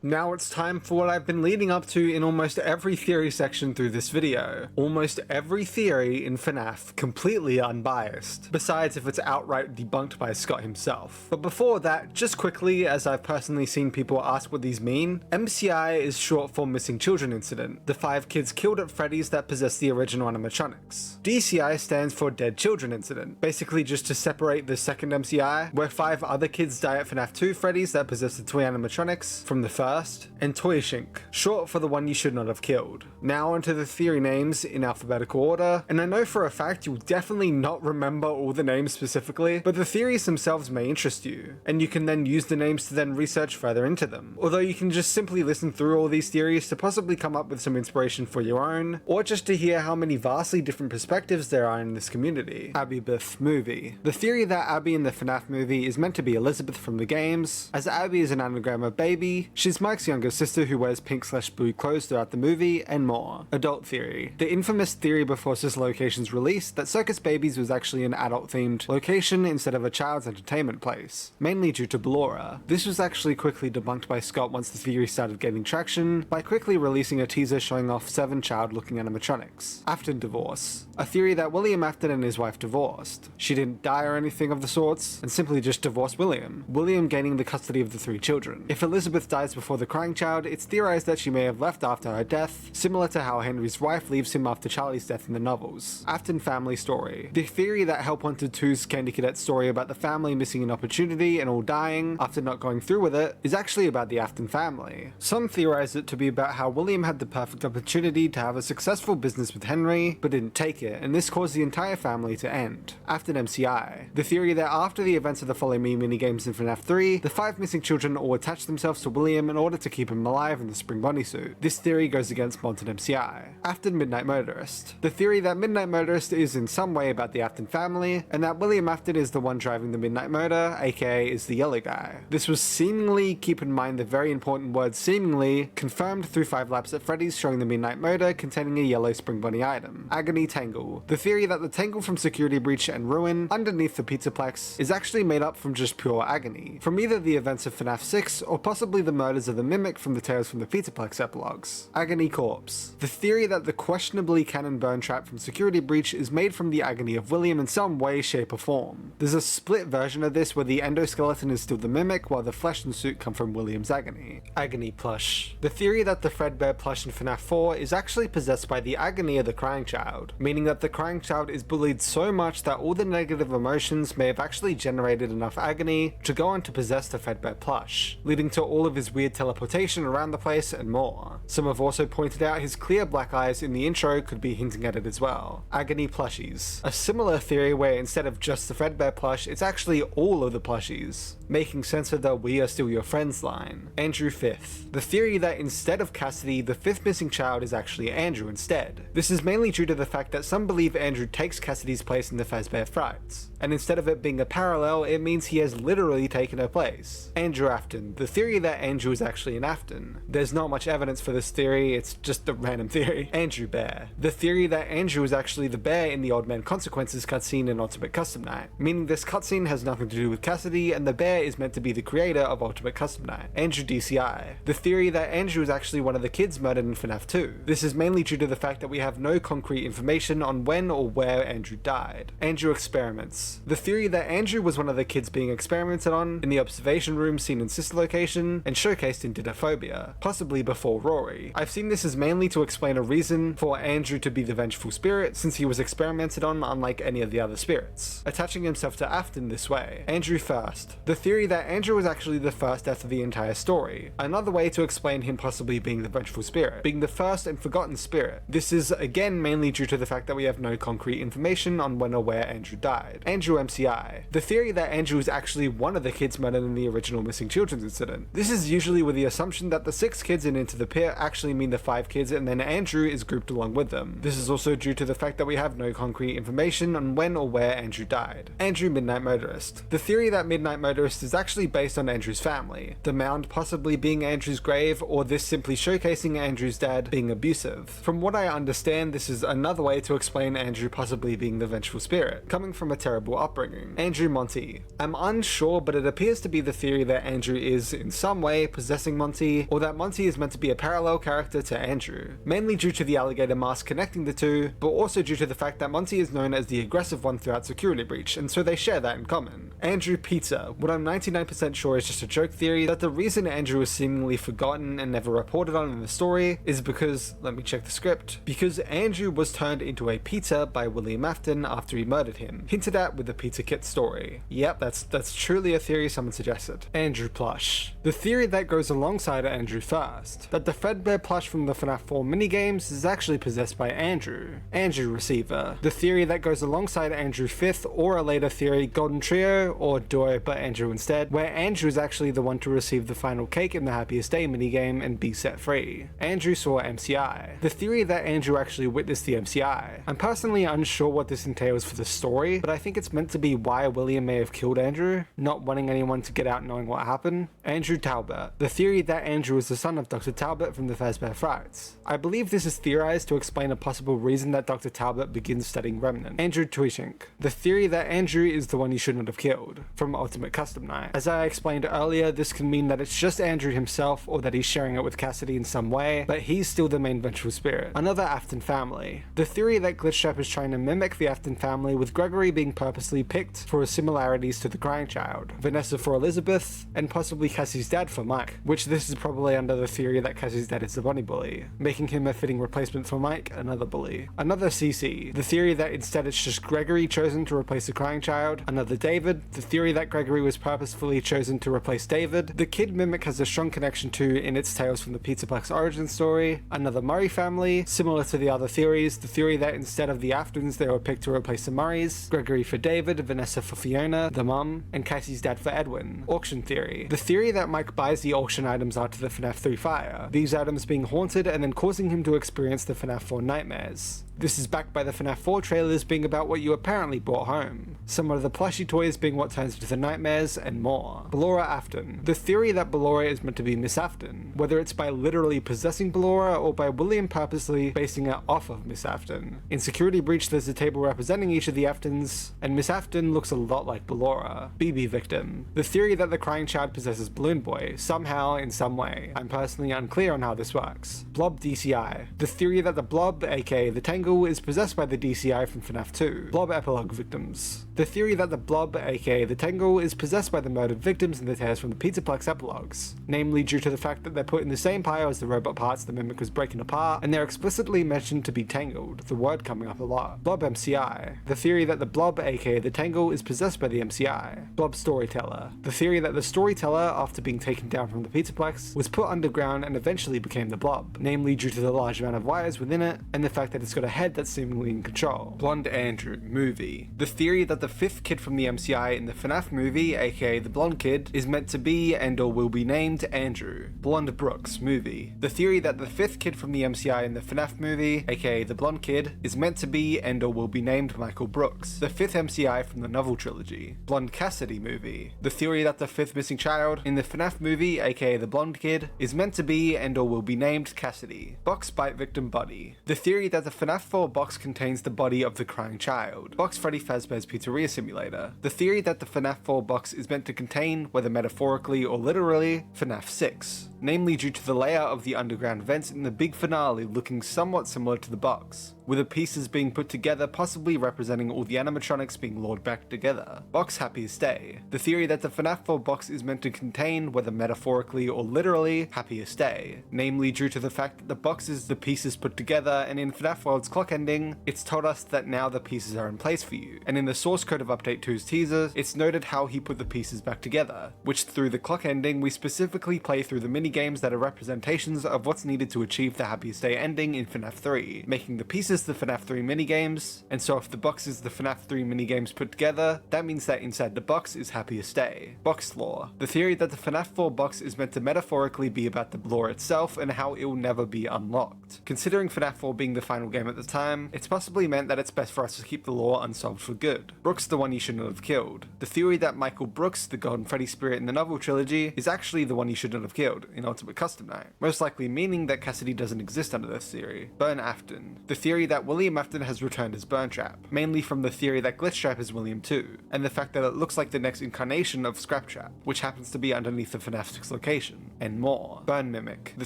Now it's time for what I've been leading up to in almost every theory section through this video. Almost every theory in FNAF completely unbiased, besides if it's outright debunked by Scott himself. But before that, just quickly, as I've personally seen people ask what these mean, MCI is short for Missing Children Incident, the 5 kids killed at Freddy's that possess the original animatronics. DCI stands for Dead Children Incident, basically just to separate the second MCI, where 5 other kids die at FNAF 2 Freddy's that possess the toy animatronics from the first, and Toyshink, short for the one you should not have killed. Now onto the theory names in alphabetical order, and I know for a fact you'll definitely not remember all the names specifically, but the theories themselves may interest you, and you can then use the names to then research further into them. Although you can just simply listen through all these theories to possibly come up with some inspiration for your own, or just to hear how many vastly different perspectives there are in this community. Abby Beth movie. The theory that Abby in the FNAF movie is meant to be Elizabeth from the games, as Abby is an anagram of baby, she's Mike's younger sister who wears pink/blue clothes throughout the movie, and more. Adult theory. The infamous theory before Sis Location's release that Circus Babies was actually an adult-themed location instead of a child's entertainment place, mainly due to Ballora. This was actually quickly debunked by Scott once the theory started gaining traction, by quickly releasing a teaser showing off 7 child-looking animatronics. Afton divorce. A theory that William Afton and his wife divorced. She didn't die or anything of the sorts, and simply just divorced William. William gaining the custody of the 3 children. If Elizabeth dies before the Crying Child, it's theorized that she may have left after her death, similar to how Henry's wife leaves him after Charlie's death in the novels. Afton family story. The theory that Help Wanted 2's Candy Cadet story about the family missing an opportunity and all dying after not going through with it is actually about the Afton family. Some theorize it to be about how William had the perfect opportunity to have a successful business with Henry, but didn't take it, and this caused the entire family to end. Afton MCI. The theory that after the events of the Follow Me minigames in FNAF 3, the 5 missing children all attached themselves to William in order to keep him alive in the Spring Bunny suit. This theory goes against Monted MCI. Afton Midnight Motorist. The theory that Midnight Motorist is in some way about the Afton family, and that William Afton is the one driving the Midnight Motor, aka is the yellow guy. This was seemingly, keep in mind the very important word seemingly, confirmed through 5 laps at Freddy's showing the Midnight Motor containing a yellow Spring Bunny item. Agony Tangle. The theory that the tangle from Security Breach and Ruin underneath the Pizzaplex is actually made up from just pure agony, from either the events of FNAF 6 or possibly the murders members of the Mimic from the Tales from the Pizzaplex epilogues. Agony Corpse. The theory that the questionably canon burn trap from Security Breach is made from the agony of William in some way, shape or form. There's a split version of this where the endoskeleton is still the Mimic while the flesh and suit come from William's agony. Agony Plush. The theory that the Fredbear plush in FNAF 4 is actually possessed by the agony of the crying child, meaning that the crying child is bullied so much that all the negative emotions may have actually generated enough agony to go on to possess the Fredbear plush, leading to all of his weird teleportation around the place and more. Some have also pointed out his clear black eyes in the intro could be hinting at it as well. Agony Plushies. A similar theory where instead of just the Fredbear plush, it's actually all of the plushies, making sense of the "we are still your friends" line. Andrew Fifth. The theory that instead of Cassidy, the fifth missing child is actually Andrew instead. This is mainly due to the fact that some believe Andrew takes Cassidy's place in the Fazbear Frights, and instead of it being a parallel, it means he has literally taken her place. Andrew Afton. The theory that Andrew is actually an Afton. There's not much evidence for this theory, it's just a random theory. Andrew Bear. The theory that Andrew is actually the bear in the Old Man Consequences cutscene in Ultimate Custom Night, meaning this cutscene has nothing to do with Cassidy and the bear is meant to be the creator of Ultimate Custom Night. Andrew DCI. The theory that Andrew is actually one of the kids murdered in FNAF 2. This is mainly due to the fact that we have no concrete information on when or where Andrew died. Andrew Experiments. The theory that Andrew was one of the kids being experimented on in the observation room seen in Sister Location and showcased in Didophobia, possibly before Rory. I've seen this as mainly to explain a reason for Andrew to be the vengeful spirit since he was experimented on unlike any of the other spirits, attaching himself to Afton this way. Andrew First. The theory that Andrew was actually the first death of the entire story, another way to explain him possibly being the vengeful spirit, being the first and forgotten spirit. This is again mainly due to the fact that we have no concrete information on when or where Andrew died. Andrew MCI. The theory that Andrew is actually one of the kids murdered in the original missing children's incident. This is usually with the assumption that the 6 kids in Into the Pit actually mean the 5 kids and then Andrew is grouped along with them. This is also due to the fact that we have no concrete information on when or where Andrew died. Andrew Midnight Motorist. The theory that Midnight Motorist is actually based on Andrew's family, the mound possibly being Andrew's grave or this simply showcasing Andrew's dad being abusive. From what I understand, this is another way to explain Andrew possibly being the vengeful spirit, coming from a terrible upbringing. Andrew Monty. I'm unsure, but it appears to be the theory that Andrew is in some way possessing Monty, or that Monty is meant to be a parallel character to Andrew, mainly due to the alligator mask connecting the two, but also due to the fact that Monty is known as the aggressive one throughout Security Breach, and so they share that in common. Andrew Pizza. What I'm 99% sure is just a joke theory that the reason Andrew is seemingly forgotten and never reported on in the story is because, let me check the script, because Andrew was turned into a pizza by William Afton after he murdered him, hinted at with the Pizza Kit story. Yep, that's truly a theory someone suggested. Andrew Plush. The theory that goes alongside Andrew First, that the Fredbear plush from the FNAF 4 minigames is actually possessed by Andrew. Andrew Receiver. The theory that goes alongside Andrew Fifth, or a later theory, Golden Trio, or Duo but Andrew instead, where Andrew is actually the one to receive the final cake in the Happiest Day minigame and be set free. Andrew saw MCI. The theory that Andrew actually witnessed the MCI. I'm personally unsure what this entails for the story, but I think it's meant to be why William may have killed Andrew, not wanting anyone to get out knowing what happened. Andrew Talbot. The theory that Andrew is the son of Dr. Talbot from the Fazbear Frights. I believe this is theorized to explain a possible reason that Dr. Talbot begins studying Remnant. Andrew Tuishink. The theory that Andrew is the one he shouldn't have killed, from Ultimate Custom Night. As I explained earlier, this can mean that it's just Andrew himself, or that he's sharing it with Cassidy in some way, but he's still the main vengeful spirit. Another Afton family. The theory that Glitchtrap is trying to mimic the Afton family, with Gregory being purposely picked for his similarities to the Crying Child, Vanessa for Elizabeth, and possibly Cassie's dad for Mike, which this is probably under the theory that Cassie's dad is the bunny bully, making him a fitting replacement for Mike, another bully. Another CC. The theory that instead it's just Gregory chosen to replace the Crying Child. Another David. The theory that Gregory was purposefully chosen to replace David. The kid Mimic has a strong connection to in its Tales from the Pizzaplex origin story. Another Murray family. Similar to the other theories, the theory that instead of the Aftons they were picked to replace the Murrays. Gregory for David, Vanessa for Fiona, the mum, and Cassie's dad for Edwin. Auction theory. The theory that Mike buys the auction items after the FNAF 3 fire, these items being haunted and then causing him to experience the FNAF 4 nightmares. This is backed by the FNAF 4 trailers being about what you apparently brought home, some of the plushy toys being what turns into the nightmares, and more. Ballora Afton. The theory that Ballora is meant to be Miss Afton, whether it's by literally possessing Ballora or by William purposely basing it off of Miss Afton. In Security Breach there's a table representing each of the Aftons, and Miss Afton looks a lot like Ballora. BB Victim. The theory that the crying child possesses Balloon Boy, somehow, in some way. I'm personally unclear on how this works. Blob DCI. The theory that the Blob, aka the Tangle, is possessed by the DCI from FNAF 2. Blob Epilogue Victims. The theory that the Blob, aka the Tangle, is possessed by the murdered victims in the Tales from the Pizzaplex epilogues, namely due to the fact that they're put in the same pile as the robot parts the Mimic was breaking apart, and they're explicitly mentioned to be tangled, the word coming up a lot. Blob MCI. The theory that the Blob, aka the Tangle, is possessed by the MCI. Blob Storyteller. The theory that the Storyteller, after being taken down from the Pizzaplex, was put underground and eventually became the Blob, namely due to the large amount of wires within it, and the fact that it's got a head that's seemingly in control. Blonde Andrew. Movie. The theory that the fifth kid from the MCI in the FNAF movie, aka the blonde kid, is meant to be and or will be named Andrew. Blonde Brooks. Movie. The theory that the fifth kid from the MCI in the FNAF movie, aka the blonde kid, is meant to be and or will be named Michael Brooks, the fifth MCI from the novel trilogy. Blonde Cassidy. Movie. The theory that the fifth missing child in the FNAF movie, aka the blonde kid, is meant to be and or will be named Cassidy. Box Bite Victim Body. The theory that the FNAF 4 box contains the body of the crying child. Box Freddy Fazbear's Pizzeria Simulator. The theory that the FNAF 4 box is meant to contain, whether metaphorically or literally, FNAF 6, namely due to the layout of the underground vents in the big finale looking somewhat similar to the box, with the pieces being put together possibly representing all the animatronics being lured back together. Box Happiest Day. The theory that the FNAF 4 box is meant to contain, whether metaphorically or literally, Happiest Day, namely due to the fact that the box is the pieces put together, and in FNAF World's clock ending, it's told us that now the pieces are in place for you, and in the source code of Update 2's teaser, it's noted how he put the pieces back together, which through the clock ending we specifically play through the minigames that are representations of what's needed to achieve the Happiest Day ending in FNAF 3, making the pieces the FNAF 3 minigames, and so if the box is the FNAF 3 minigames put together, that means that inside the box is Happiest Day. Box Lore. The theory that the FNAF 4 box is meant to metaphorically be about the lore itself and how it will never be unlocked. Considering FNAF 4 being the final game at the time, it's possibly meant that it's best for us to keep the lore unsolved for good. Brooks the one you shouldn't have killed. The theory that Michael Brooks, the Golden Freddy spirit in the novel trilogy, is actually the one you shouldn't have killed in Ultimate Custom Night, most likely meaning that Cassidy doesn't exist under this theory. Burn Afton. The theory that William Afton has returned as Burntrap, mainly from the theory that Glitchtrap is William too, and the fact that it looks like the next incarnation of Scraptrap, which happens to be underneath the FNAF 6 location, and more. Burn Mimic. The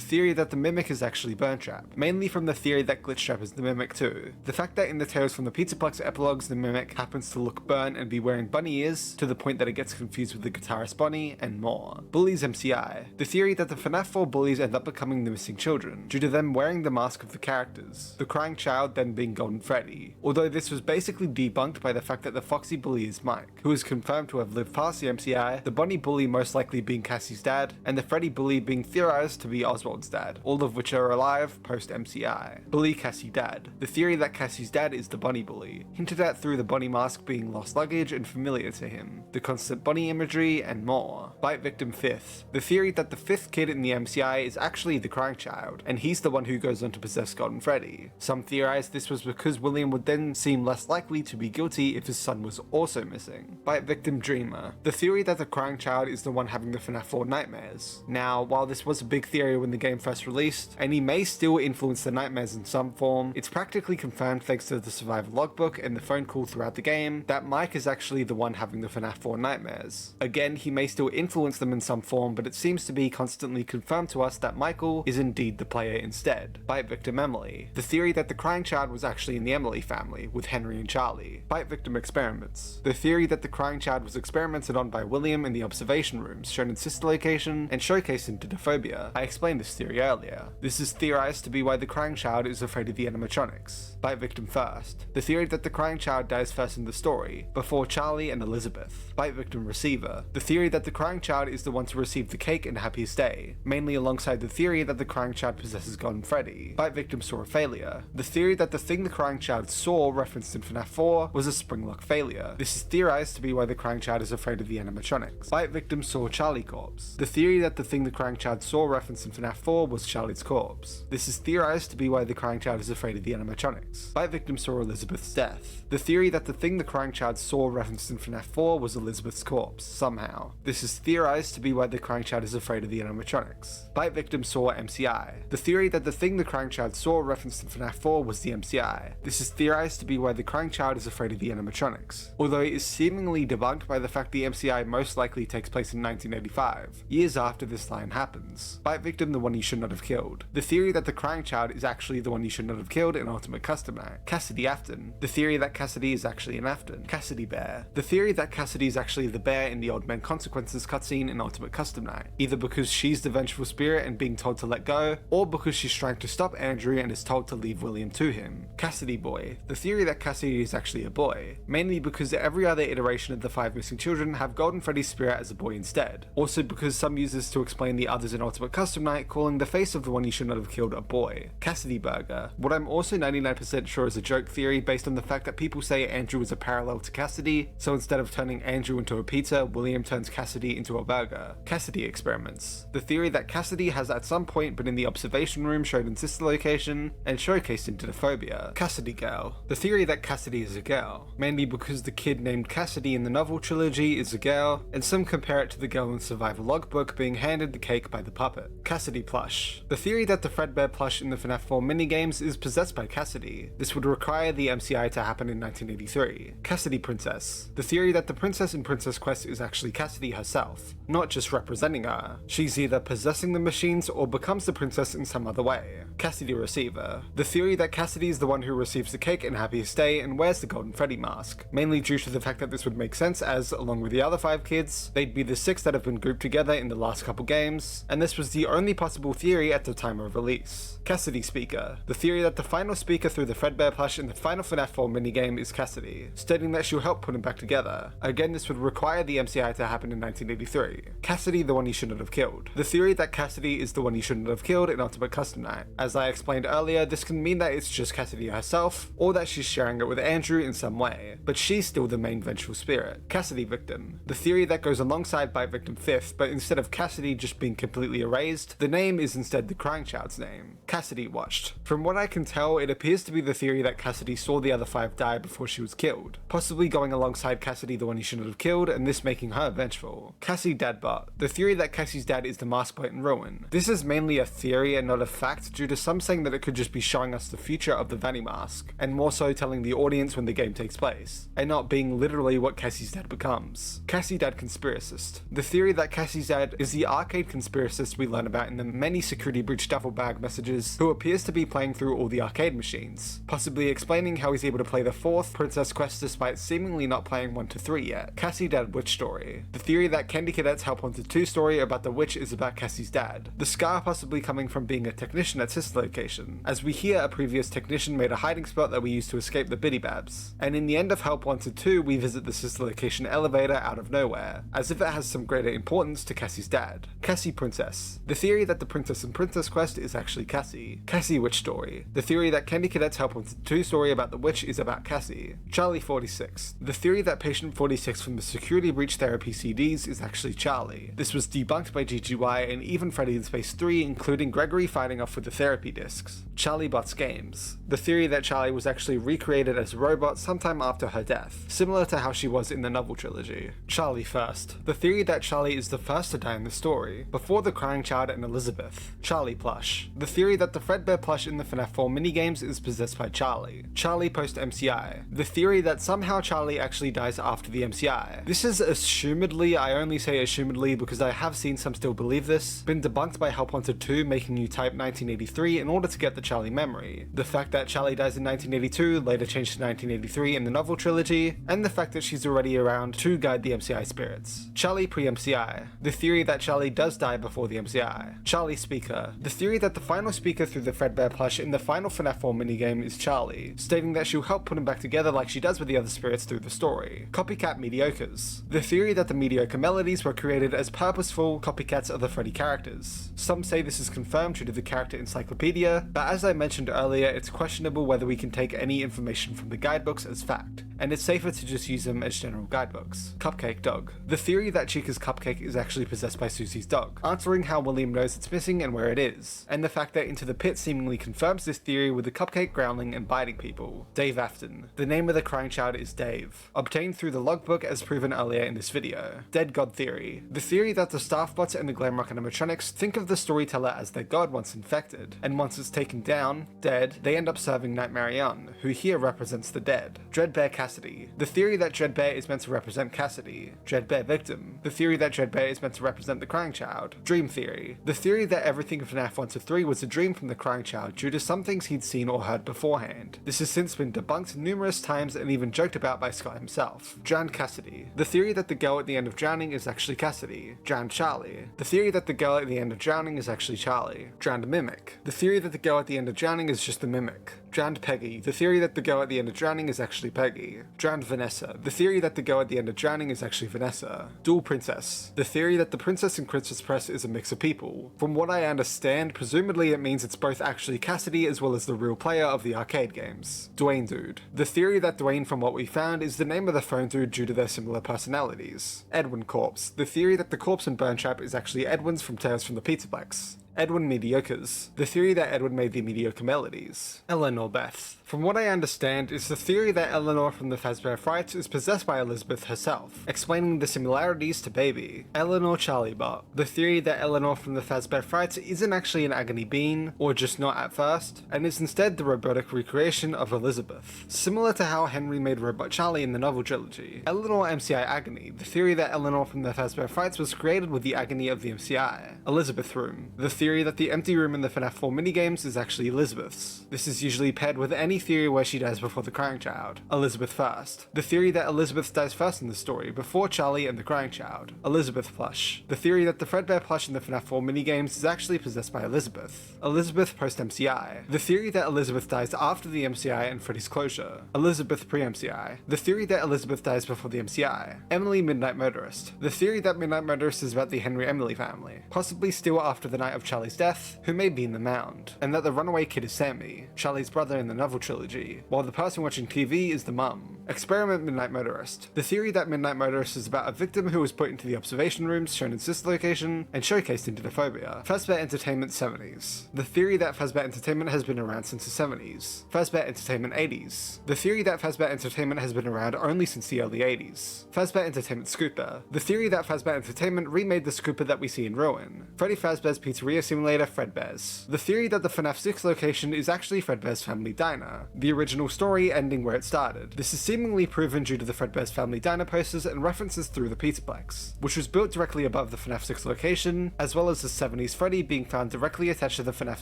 theory that the Mimic is actually Burntrap, mainly from the theory that Glitchtrap is the Mimic too. The fact that in the Tales from the Pizzaplex epilogues the Mimic happens to look burnt and be wearing bunny ears, to the point that it gets confused with the guitarist Bonnie, and more. Bullies MCI. The theory that the FNAF 4 bullies end up becoming the missing children, due to them wearing the mask of the characters, the crying child then being Golden Freddy, although this was basically debunked by the fact that the Foxy bully is Mike, who is confirmed to have lived past the MCI, the Bonnie bully most likely being Cassie's dad, and the Freddy bully being theorized to be Oswald's dad, all of which are alive post-MCI. Bully Cassie Dad. The theory that Cassie's dad is the Bonnie bully, hinted at through the Bonnie mask being lost luggage and familiar to him, the constant Bonnie imagery, and more. Bite Victim 5th. The theory that the 5th kid in the MCI is actually the crying child, and he's the one who goes on to possess Golden Freddy. Some theorize this was because William would then seem less likely to be guilty if his son was also missing. Bite Victim Dreamer. The theory that the crying child is the one having the FNAF 4 nightmares. Now, while this was a big theory when the game first released, and he may still influence the nightmares in some form, it's practically confirmed thanks to the survival logbook and the phone call throughout the game that Mike is actually the one having the FNAF 4 nightmares. Again, he may still influence them in some form, but it seems to be constantly confirmed to us that Michael is indeed the player instead. Bite Victim Emily. The theory that the crying child was actually in the Emily family, with Henry and Charlie. Bite Victim Experiments. The theory that the crying child was experimented on by William in the observation rooms shown in Sister Location and showcased in Didophobia. I explained this theory earlier. This is theorized to be why the crying child is afraid of the animatronics. Bite Victim First. The theory that the crying child dies first in the story, before Charlie and Elizabeth. Bite Victim Receiver. The theory that the crying child is the one to receive the cake in Happiest Day, mainly alongside the theory that the crying child possesses Golden Freddy. Bite Victim Saurophalia. The theory that the thing the crying child saw, referenced in FNAF 4, was a spring lock failure. This is theorized to be why the crying child is afraid of the animatronics. Bite victim saw Charlie corpse. The theory that the thing the crying child saw, referenced in FNAF 4, was Charlie's corpse. This is theorized to be why the crying child is afraid of the animatronics. Bite victim saw Elizabeth's death. The theory that the thing the crying child saw, referenced in FNAF 4, was Elizabeth's corpse, somehow. This is theorized to be why the crying child is afraid of the animatronics. Bite victim saw MCI. The theory that the thing the crying child saw, referenced in FNAF 4, was the MCI. This is theorized to be why the crying child is afraid of the animatronics, although it is seemingly debunked by the fact the MCI most likely takes place in 1985, years after this line happens. Bite victim, the one you should not have killed. The theory that the crying child is actually the one you should not have killed in Ultimate Custom Night. Cassidy Afton. The theory that Cassidy is actually an Afton. Cassidy Bear. The theory that Cassidy is actually the bear in the Old Man Consequences cutscene in Ultimate Custom Night, either because she's the vengeful spirit and being told to let go, or because she's trying to stop Andrew and is told to leave William to him. Cassidy Boy. The theory that Cassidy is actually a boy, mainly because every other iteration of the 5 missing children have Golden Freddy's spirit as a boy instead. Also because some uses to explain the others in Ultimate Custom Night calling the face of the one you should not have killed a boy. Cassidy Burger. What I'm also 99% sure is a joke theory based on the fact that people say Andrew is a parallel to Cassidy, so instead of turning Andrew into a pizza, William turns Cassidy into a burger. Cassidy experiments. The theory that Cassidy has at some point been in the observation room showed in sister location and showcased in Dinophobia. Cassidy Girl. The theory that Cassidy is a girl, mainly because the kid named Cassidy in the novel trilogy is a girl, and some compare it to the girl in Survival Logbook being handed the cake by the puppet. Cassidy Plush. The theory that the Fredbear plush in the FNAF 4 minigames is possessed by Cassidy. This would require the MCI to happen in 1983. Cassidy Princess. The theory that the princess in Princess Quest is actually Cassidy herself, not just representing her. She's either possessing the machines or becomes the princess in some other way. Cassidy Receiver. The theory that Cassidy is the one who receives the cake in Happiest Day and wears the Golden Freddy mask, mainly due to the fact that this would make sense as, along with the other 5 kids, they'd be the 6 that have been grouped together in the last couple games, and this was the only possible theory at the time of release. Cassidy Speaker. The theory that the final speaker through the Fredbear plush in the final FNAF 4 minigame is Cassidy, stating that she'll help put him back together. Again, this would require the MCI to happen in 1983. Cassidy, the one you should not have killed. The theory that Cassidy is the one you should not have killed in Ultimate Custom Night. As I explained earlier, this can mean that it's just Cassidy herself, or that she's sharing it with Andrew in some way, but she's still the main vengeful spirit. Cassidy Victim. The theory that goes alongside Bite Victim 5th, but instead of Cassidy just being completely erased, the name is instead the crying child's name. Cassidy Watched. From what I can tell, it appears to be the theory that Cassidy saw the other 5 die before she was killed, possibly going alongside Cassidy, the one he shouldn't have killed, and this making her vengeful. Cassie Dadbot. The theory that Cassie's dad is the mask point in Ruin. This is mainly a theory and not a fact, due to some saying that it could just be showing us the future of the Vanny mask, and more so telling the audience when the game takes place, and not being literally what Cassie's dad becomes. Cassie Dad Conspiracist. The theory that Cassie's dad is the arcade conspiracist we learn about in the many security breach duffel bag messages, who appears to be playing through all the arcade machines, possibly explaining how he's able to play the 4th Princess Quest despite seemingly not playing 1 to 3 yet. Cassie Dad Witch Story. The theory that Candy Cadet's Help Wanted 2 story about the witch is about Cassie's dad, the scar possibly coming from being a technician at sister location, as we hear a previous technician made a hiding spot that we used to escape the Biddy Babs, and in the end of Help Wanted 2 we visit the sister location elevator out of nowhere, as if it has some greater importance to Cassie's dad. Cassie Princess. The theory that the princess in Princess Quest is actually Cassie. Cassie Witch Story. The theory that Candy Cadet's Help Wanted 2 story about the witch is about Cassie. Charlie 46. The theory that Patient 46 from the Security Breach Therapy CDs is actually Charlie. This was debunked by GGY and even Freddy in Space 3, including Gregory fighting off with the therapy discs. Charlie Bots Games. The theory that Charlie was actually recreated as a robot sometime after her death, similar to how she was in the novel trilogy. Charlie First. The theory that Charlie is the first to die in the story, before the crying child and Elizabeth. Charlie Plush. The theory that the Fredbear plush in the FNAF 4 minigames is possessed by Charlie. Charlie post MCI. The theory that somehow Charlie actually dies after the MCI. This is assumedly, I only say assumedly because I have seen some still believe this, been debunked by Help Wanted 2 making you type 1983 in order to get the Charlie memory. The fact that Charlie dies in 1982, later changed to 1983 in the novel trilogy, and the fact that she's already around to guide the MCI spirits. Charlie pre-MCI. The theory that Charlie does die before the MCI. Charlie Speaker. The theory that the final speaker through the Fredbear plush in the final FNAF 4 minigame is Charlie, stating that she'll help put him back together like she does with the other spirits through the story. Copycat Mediocres. The theory that the mediocre melodies were created as purposeful copycats of the Freddy characters. Some say this is confirmed due to the character encyclopedia, but as I mentioned earlier, it's it's questionable whether we can take any information from the guidebooks as fact, and it's safer to just use them as general guidebooks. Cupcake Dog. The theory that Chica's cupcake is actually possessed by Susie's dog, answering how William knows it's missing and where it is, and the fact that Into the Pit seemingly confirms this theory with the cupcake growling and biting people. Dave Afton. The name of the crying child is Dave, obtained through the logbook as proven earlier in this video. Dead God Theory. The theory that the staff bots and the Glamrock animatronics think of the storyteller as their god once infected, and once it's taken down, dead, they end up serving Nightmare Young, who here represents the dead. Dreadbear Cassidy. The theory that Dreadbear is meant to represent Cassidy. Dreadbear Victim. The theory that Dreadbear is meant to represent the crying child. Dream Theory. The theory that everything in FNAF 1 to 3 was a dream from the crying child due to some things he'd seen or heard beforehand. This has since been debunked numerous times and even joked about by Sky himself. Drowned Cassidy. The theory that the girl at the end of Drowning is actually Cassidy. Drowned Charlie. The theory that the girl at the end of Drowning is actually Charlie. Drowned Mimic. The theory that the girl at the end of Drowning is just the Mimic. Drowned Peggy. The theory that the girl at the end of Drowning is actually Peggy. Drowned Vanessa. The theory that the girl at the end of Drowning is actually Vanessa. Dual Princess. The theory that the princess in Princess Press is a mix of people. From what I understand, presumably it means it's both actually Cassidy as well as the real player of the arcade games. Dwayne Dude. The theory that Dwayne from what we found is the name of the phone dude due to their similar personalities. Edwin Corpse. The theory that the corpse in Burn Trap is actually Edwin's from Tales from the Pizzaplex. Edwin Mediocres. The theory that Edwin made the mediocre melodies. Eleanor Beth. From what I understand, it's the theory that Eleanor from the Fazbear Frights is possessed by Elizabeth herself, explaining the similarities to Baby. Eleanor Charlie Bot. The theory that Eleanor from the Fazbear Frights isn't actually an agony bean, or just not at first, and is instead the robotic recreation of Elizabeth. Similar to how Henry made Robot Charlie in the novel trilogy. Eleanor MCI Agony. The theory that Eleanor from the Fazbear Frights was created with the agony of the MCI. Elizabeth Room. The theory that the empty room in the FNAF 4 minigames is actually Elizabeth's. This is usually paired with any theory where she dies before the crying child. Elizabeth First. The theory that Elizabeth dies first in the story, before Charlie and the crying child. Elizabeth Plush. The theory that the Fredbear plush in the FNAF 4 minigames is actually possessed by Elizabeth. Elizabeth post-MCI. The theory that Elizabeth dies after the MCI and Freddy's closure. Elizabeth pre-MCI. The theory that Elizabeth dies before the MCI. Emily Midnight Motorist. The theory that Midnight Motorist is about the Henry Emily family, possibly still after the night of Charlie's death, who may be in the mound, and that the runaway kid is Sammy, Charlie's brother in the novel trilogy, while the person watching TV is the mum. Experiment Midnight Motorist. The theory that Midnight Motorist is about a victim who was put into the observation rooms shown in sister location and showcased in Didophobia. Fazbear Entertainment 70s. The theory that Fazbear Entertainment has been around since the 70s. Fazbear Entertainment 80s. The theory that Fazbear Entertainment has been around only since the early 80s. Fazbear Entertainment Scooper. The theory that Fazbear Entertainment remade the Scooper that we see in Ruin. Freddy Fazbear's Pizzeria Simulator Fredbear's. The theory that the FNAF 6 location is actually Fredbear's Family Diner. The original story ending where it started. This is seemingly proven due to the Fredbear's Family Diner posters and references through the Pizzaplex, which was built directly above the FNAF 6 location, as well as the 70s Freddy being found directly attached to the FNAF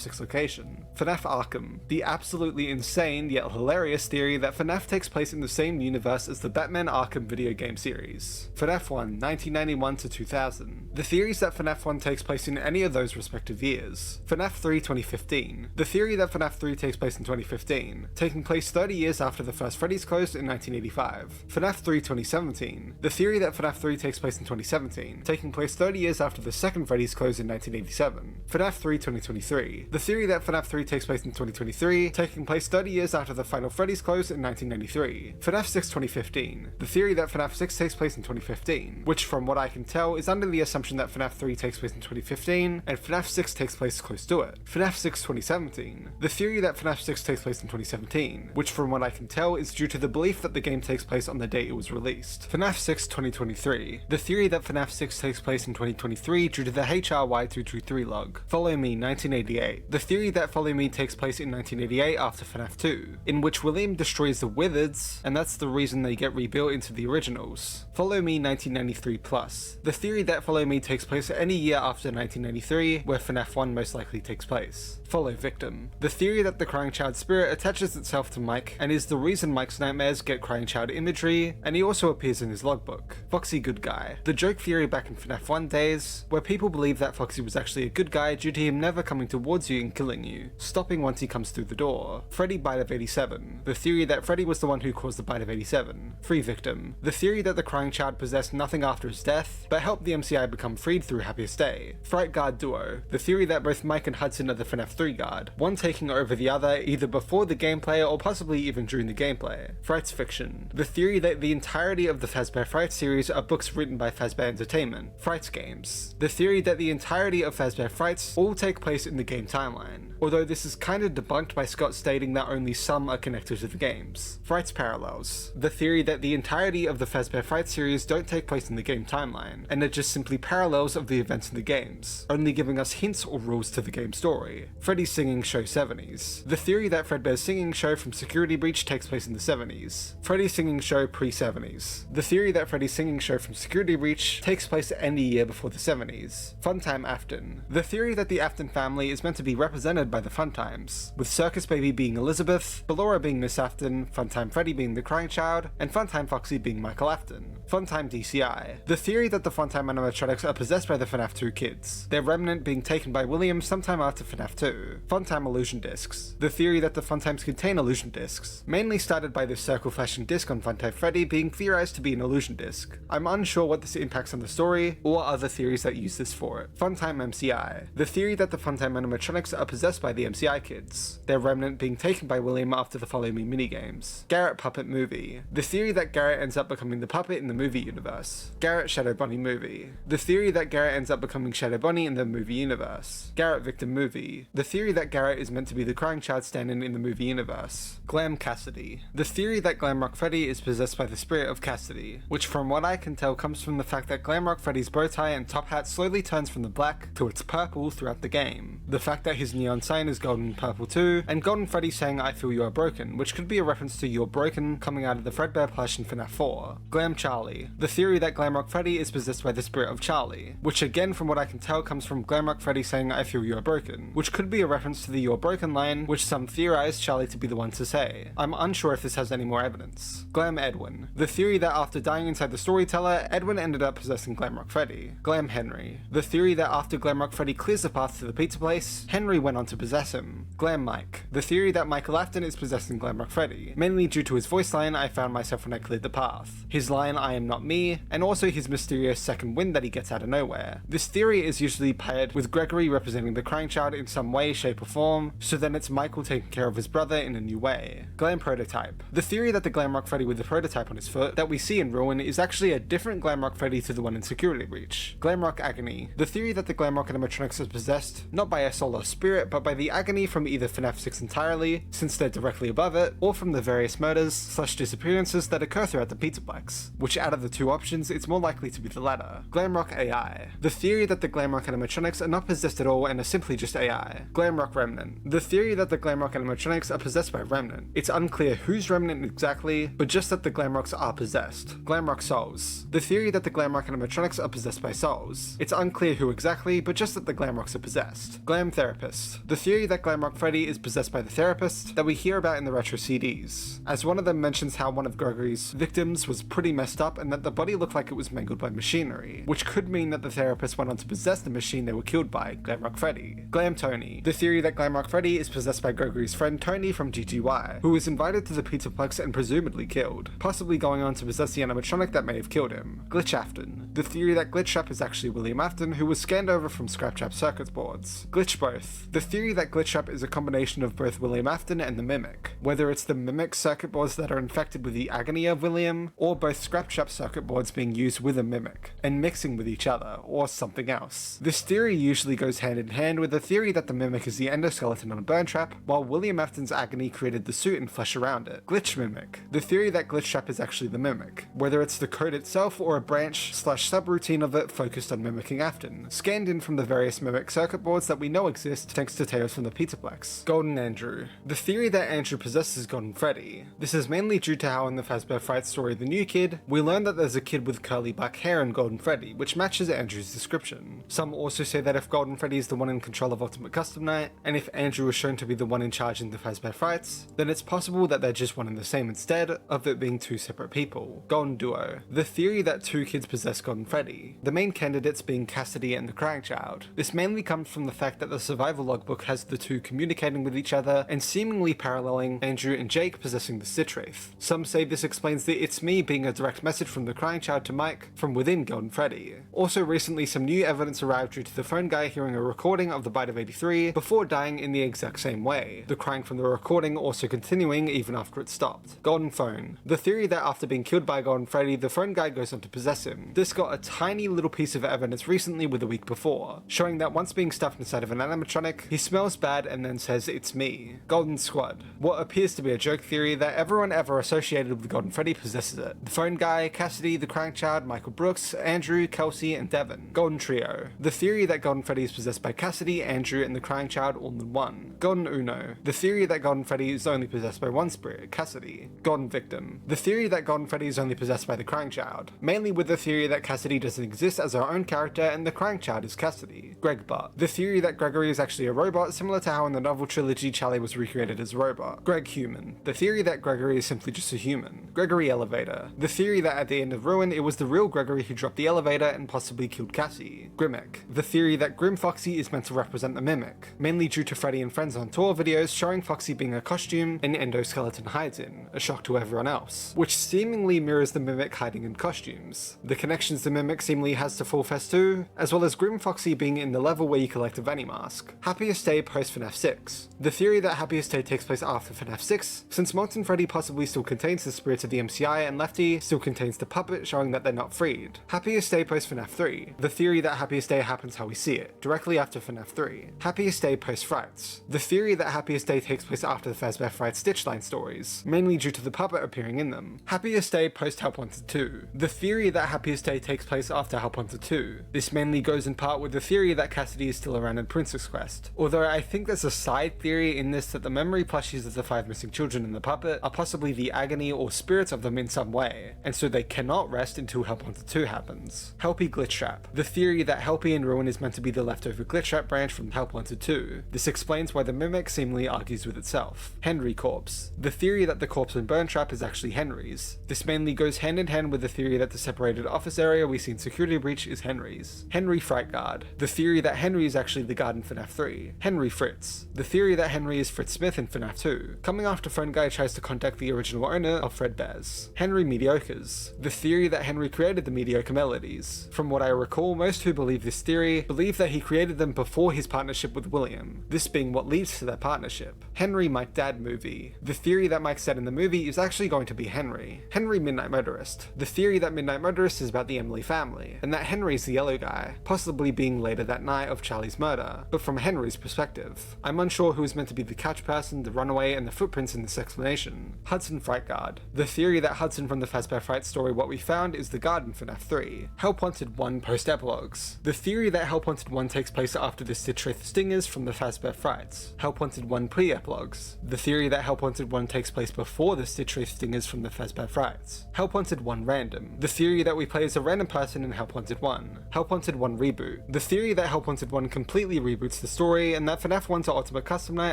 6 location. FNAF Arkham. The absolutely insane yet hilarious theory that FNAF takes place in the same universe as the Batman Arkham video game series. FNAF 1, 1991 to 2000. The theories that FNAF 1 takes place in any of those respective years. FNAF 3 2015. The theory that FNAF 3 takes place in 2015, taking place 30 years after the first Freddy's closed in 1985. FNAF 3 2017. The theory that FNAF 3 takes place in 2017, taking place 30 years after the second Freddy's closed in 1987. FNAF 3 2023. The theory that FNAF 3 takes place in 2023, taking place 30 years after the final Freddy's closed in 1993. FNAF 6 2015. The theory that FNAF 6 takes place in 2015, which from what I can tell is under the assumption that FNAF 3 takes place in 2015 and FNAF 6 takes place close to it. FNAF 6 2017. The theory that FNAF 6 takes place in 2017, which from what I can tell is due to the belief that the game takes place on the date it was released. FNAF 6 2023. The theory that FNAF 6 takes place in 2023 due to the HRY223 log. Follow Me 1988. The theory that Follow Me takes place in 1988 after FNAF 2, in which William destroys the Wizards, and that's the reason they get rebuilt into the originals. Follow Me 1993 plus. The theory that Follow Me takes place any year after 1993, where FNAF 1 most likely takes place. Follow Victim. The theory that the Crying Child spirit attaches itself to Mike and is the reason Mike's nightmares get Crying Child imagery, and he also appears in his logbook. Foxy Good Guy. The joke theory back in FNAF 1 days, where people believe that Foxy was actually a good guy due to him never coming towards you and killing you, stopping once he comes through the door. Freddy Bite of 87. The theory that Freddy was the one who caused the Bite of 87. Free Victim. The theory that the Crying Child possessed nothing after his death, but helped the MCI become freed through Happiest Day. Fright Guard Duo. The the theory that both Mike and Hudson are the FNAF 3 guard, one taking over the other either before the gameplay or possibly even during the gameplay. Frights Fiction, the theory that the entirety of the Fazbear Frights series are books written by Fazbear Entertainment. Frights Games, the theory that the entirety of Fazbear Frights all take place in the game timeline, although this is kinda debunked by Scott stating that only some are connected to the games. Frights Parallels, the theory that the entirety of the Fazbear Frights series don't take place in the game timeline, and are just simply parallels of the events in the games, only giving us hints or rules to the game story. Freddy's Singing Show 70s, the theory that Fredbear's Singing Show from Security Breach takes place in the 70s. Freddy's Singing Show pre-70s, the theory that Freddy's Singing Show from Security Breach takes place any year before the 70s. Funtime Afton, the theory that the Afton family is meant to be represented by the Funtimes, with Circus Baby being Elizabeth, Ballora being Miss Afton, Funtime Freddy being the Crying Child, and Funtime Foxy being Michael Afton. Funtime DCI, the theory that the Funtime animatronics are possessed by the FNAF 2 kids, their remnant being taken by William sometime after FNAF 2. Funtime Illusion Discs, the theory that the Funtimes contain illusion discs, mainly started by this circle flashing disc on Funtime Freddy being theorized to be an illusion disc. I'm unsure what this impacts on the story, or other theories that use this for it. Funtime MCI, the theory that the Funtime animatronics are possessed by the MCI kids, their remnant being taken by William after the Follow Me minigames. Garrett Puppet Movie, the theory that Garrett ends up becoming the puppet in the movie universe. Garrett Shadow Bunny Movie, the theory that Garrett ends up becoming Shadow Bunny in the movie universe. Garrett Victim Movie, the theory that Garrett is meant to be the Crying Child stand-in in the movie universe. Glam Cassidy, the theory that Glamrock Freddy is possessed by the spirit of Cassidy, which from what I can tell comes from the fact that Glamrock Freddy's bow tie and top hat slowly turns from the black to its purple throughout the game, the fact that his neon sign is golden and purple too, and Golden Freddy saying I feel you are broken, which could be a reference to You're Broken coming out of the Fredbear plush in FNAF 4. Glam Charlie, the theory that Glamrock Freddy is possessed by the spirit of Charlie, which again from what I can tell comes from Glamrock Freddy saying I feel you are broken, which could be a reference to the You're Broken line, which some theorize Charlie to be the one to say. I'm unsure if this has any more evidence. Glam Edwin, the theory that after dying inside the storyteller, Edwin ended up possessing Glamrock Freddy. Glam Henry, the theory that after Glamrock Freddy clears the path to the pizza place, Henry went on to possess him. Glam Mike, the theory that Michael Afton is possessing Glamrock Freddy, mainly due to his voice line I found myself when I cleared the path, his line I am not me, and also his mysterious second wind that he gets out of nowhere. This theory is usually paired with Gregory representing the Crying Child in some way, shape or form, so then it's Michael taking care of his brother in a new way. Glam Prototype, the theory that the Glamrock Freddy with the prototype on his foot that we see in Ruin is actually a different Glamrock Freddy to the one in Security Breach. Glamrock Agony, the theory that the Glamrock animatronics is possessed not by a soul or spirit, but by the agony from either FNAF 6 entirely, since they're directly above it, or from the various murders/disappearances that occur throughout the Pizzaplex, which out of the two options, it's more likely to be the latter. Glamrock AI, the theory that the Glamrock animatronics are not possessed at all and are simply just AI. Glamrock Remnant, the theory that the Glamrock animatronics are possessed by Remnant. It's unclear whose Remnant exactly, but just that the Glamrocks are possessed. Glamrock Souls, the theory that the Glamrock animatronics are possessed by souls. It's unclear who exactly, but just that the Glamrocks are possessed. Glam Therapist, the theory that Glamrock Freddy is possessed by the therapist that we hear about in the retro CDs, as one of them mentions how one of Gregory's victims was pretty messed up and that the body looked like it was mangled by machinery, which could mean that the therapist went on to possess the machine they were killed by, Glamrock Freddy. Glam Tony, the theory that Glamrock Freddy is possessed by Gregory's friend Tony from GGY, who was invited to the Pizzaplex and presumably killed, possibly going on to possess the animatronic that may have killed him. Glitch Afton, the theory that Glitch Trap is actually William Afton, who was scanned over from Scraptrap circuit boards. Glitch Both, the theory that Glitch Trap is a combination of both William Afton and the Mimic, whether it's the Mimic circuit boards that are infected with the agony of William, or both Scraptrap circuit boards being used with a Mimic, and mixing with each other, or something else. This theory usually goes hand in hand with the theory that the Mimic is the endoskeleton on a burn trap, while William Afton's agony created the suit and flesh around it. Glitch Mimic, the theory that Glitch Trap is actually the Mimic, whether it's the code itself or a branch/subroutine of it focused on mimicking Afton, scanned in from the various Mimic circuit boards that we know exist thanks to Tales from the Pizzaplex. Golden Andrew, the theory that Andrew possesses Golden Freddy. This is mainly due to how in the Fazbear Fright story The New Kid, we learn that there's a kid with curly black hair in Golden Freddy, which matches Andrew's description. Some also say that if Golden Freddy is the one in control of Ultimate Custom Night, and if Andrew is shown to be the one in charge in the Fazbear Frights, then it's possible that they're just one and the same instead of it being two separate people. Golden Duo, the theory that two kids possess Golden Freddy, the main candidates being Cassidy and the Crying Child. This mainly comes from the fact that the survival logbook book has the two communicating with each other and seemingly paralleling Andrew and Jake possessing the Stitch Wraith. Some say this explains the "It's me" being a direct message from the crying child to Mike from within Golden Freddy. Also recently, some new evidence arrived due to the phone guy hearing a recording of the Bite of 83 before dying in the exact same way, the crying from the recording also continuing even after it stopped. Golden Phone. The theory that after being killed by Golden Freddy, the phone guy goes on to possess him. This got a tiny little piece of evidence recently with a week before, showing that once being stuffed inside of an animatronic, he smells bad and then says "it's me." Golden Squad. What appears to be a joke theory that everyone ever associated with Golden Freddy possesses it. The phone guy, Cassidy, the crying child, Michael Brooks, Andrew, Kelsey, and Devin. Golden Trio. The theory that Golden Freddy is possessed by Cassidy, Andrew, and the crying child all in one. Golden Uno. The theory that Golden Freddy is only possessed by one spirit, Cassidy. Golden Victim. The theory that Golden Freddy is only possessed by the crying child, mainly with the theory that Cassidy doesn't exist as her own character and the crying child is Cassidy. Gregbot. The theory that Gregory is actually a robot, similar to how in the novel trilogy Charlie was recreated as a robot. Greg Human. The theory that Gregory is simply just a human. Gregory Elevator. The theory that at the end of Ruin it was the real Gregory who dropped the elevator and possibly killed Cassie. Grimmick. The theory that Grim Foxy is meant to represent the Mimic, mainly due to Freddy and Friends on Tour videos showing Foxy being a costume an endoskeleton hides in, a shock to everyone else, which seemingly mirrors the Mimic hiding in costumes. The connections the Mimic seemingly has to Full Fest 2, as well as Grim Foxy being in the level where you collect a Vanny mask. Happiest Day post FNAF 6. The theory that Happiest Day takes place after FNAF 6, since Molten Freddy possibly still contains the spirits of the MCI and Lefty still contains the puppet, showing that they're not freed. Happiest Day post FNAF 3. The theory that Happiest Day happens how we see it, directly after FNAF 3. Happiest Day post Frights. The theory that Happiest Day takes place after the Fazbear Fright Stitch line stories, mainly due to the puppet appearing in them. Happiest Day post Help Wanted 2. The theory that Happiest Day takes place after Help Wanted 2. This mainly goes in part with the theory that Cassidy is still around in Princess Quest, although I think there's a side theory in this that the memory plushies of the 5 missing children in the puppet are possibly the agony or spirits of them in some way, and so they cannot rest until Help Wanted 2 happens. Helpy Glitch Trap. The theory that Helpy in Ruin is meant to be the leftover Glitch Trap branch from Help Wanted 2. This explains why the Mimic seemingly argues with itself. Henry Corpse. The theory that the corpse in Burn Trap is actually Henry's. This mainly goes hand in hand with the theory that the separated office area we see in Security Breach is Henry's. Henry Fright Guard. The theory that Henry is actually the guard in FNAF 3. Henry Fritz. The theory that Henry is Fritz Smith in FNAF 2. Coming after Phone Guy tries to contact the original owner of Fredbear's. Henry Mediocres. The theory that Henry created the mediocre melodies. From what I recall, most who believe this theory believe that he created them before his partnership with William, this being what leads to their partnership. Henry Mike Dad movie. The theory that Mike's dad in the movie is actually going to be Henry. Henry Midnight Motorist. The theory that Midnight Motorist is about the Emily family, and that Henry's the yellow guy, possibly being later that night of Charlie's murder, but from Henry's perspective. I'm unsure who is meant to be the couch person, the runaway, and the footprints in this explanation. Hudson Fright Guard. The theory that Hudson from the Fazbear Fright story What We Found is the guard in FNAF 3. Help Wanted 1 post-epilogues. The theory that Help Wanted 1 takes place after the Stitch Wraith stingers from the Fazbear Frights. Help Wanted 1 pre-epilogues. The theory that Help Wanted 1 takes place before the Stitch Wraith stingers from the Fazbear Frights. Help Wanted 1 random. The theory that we play as a random person in Help Wanted 1. Help Wanted 1 reboot. The theory that Help Wanted 1 completely reboots the story and that FNAF 1 to Ultimate Custom Night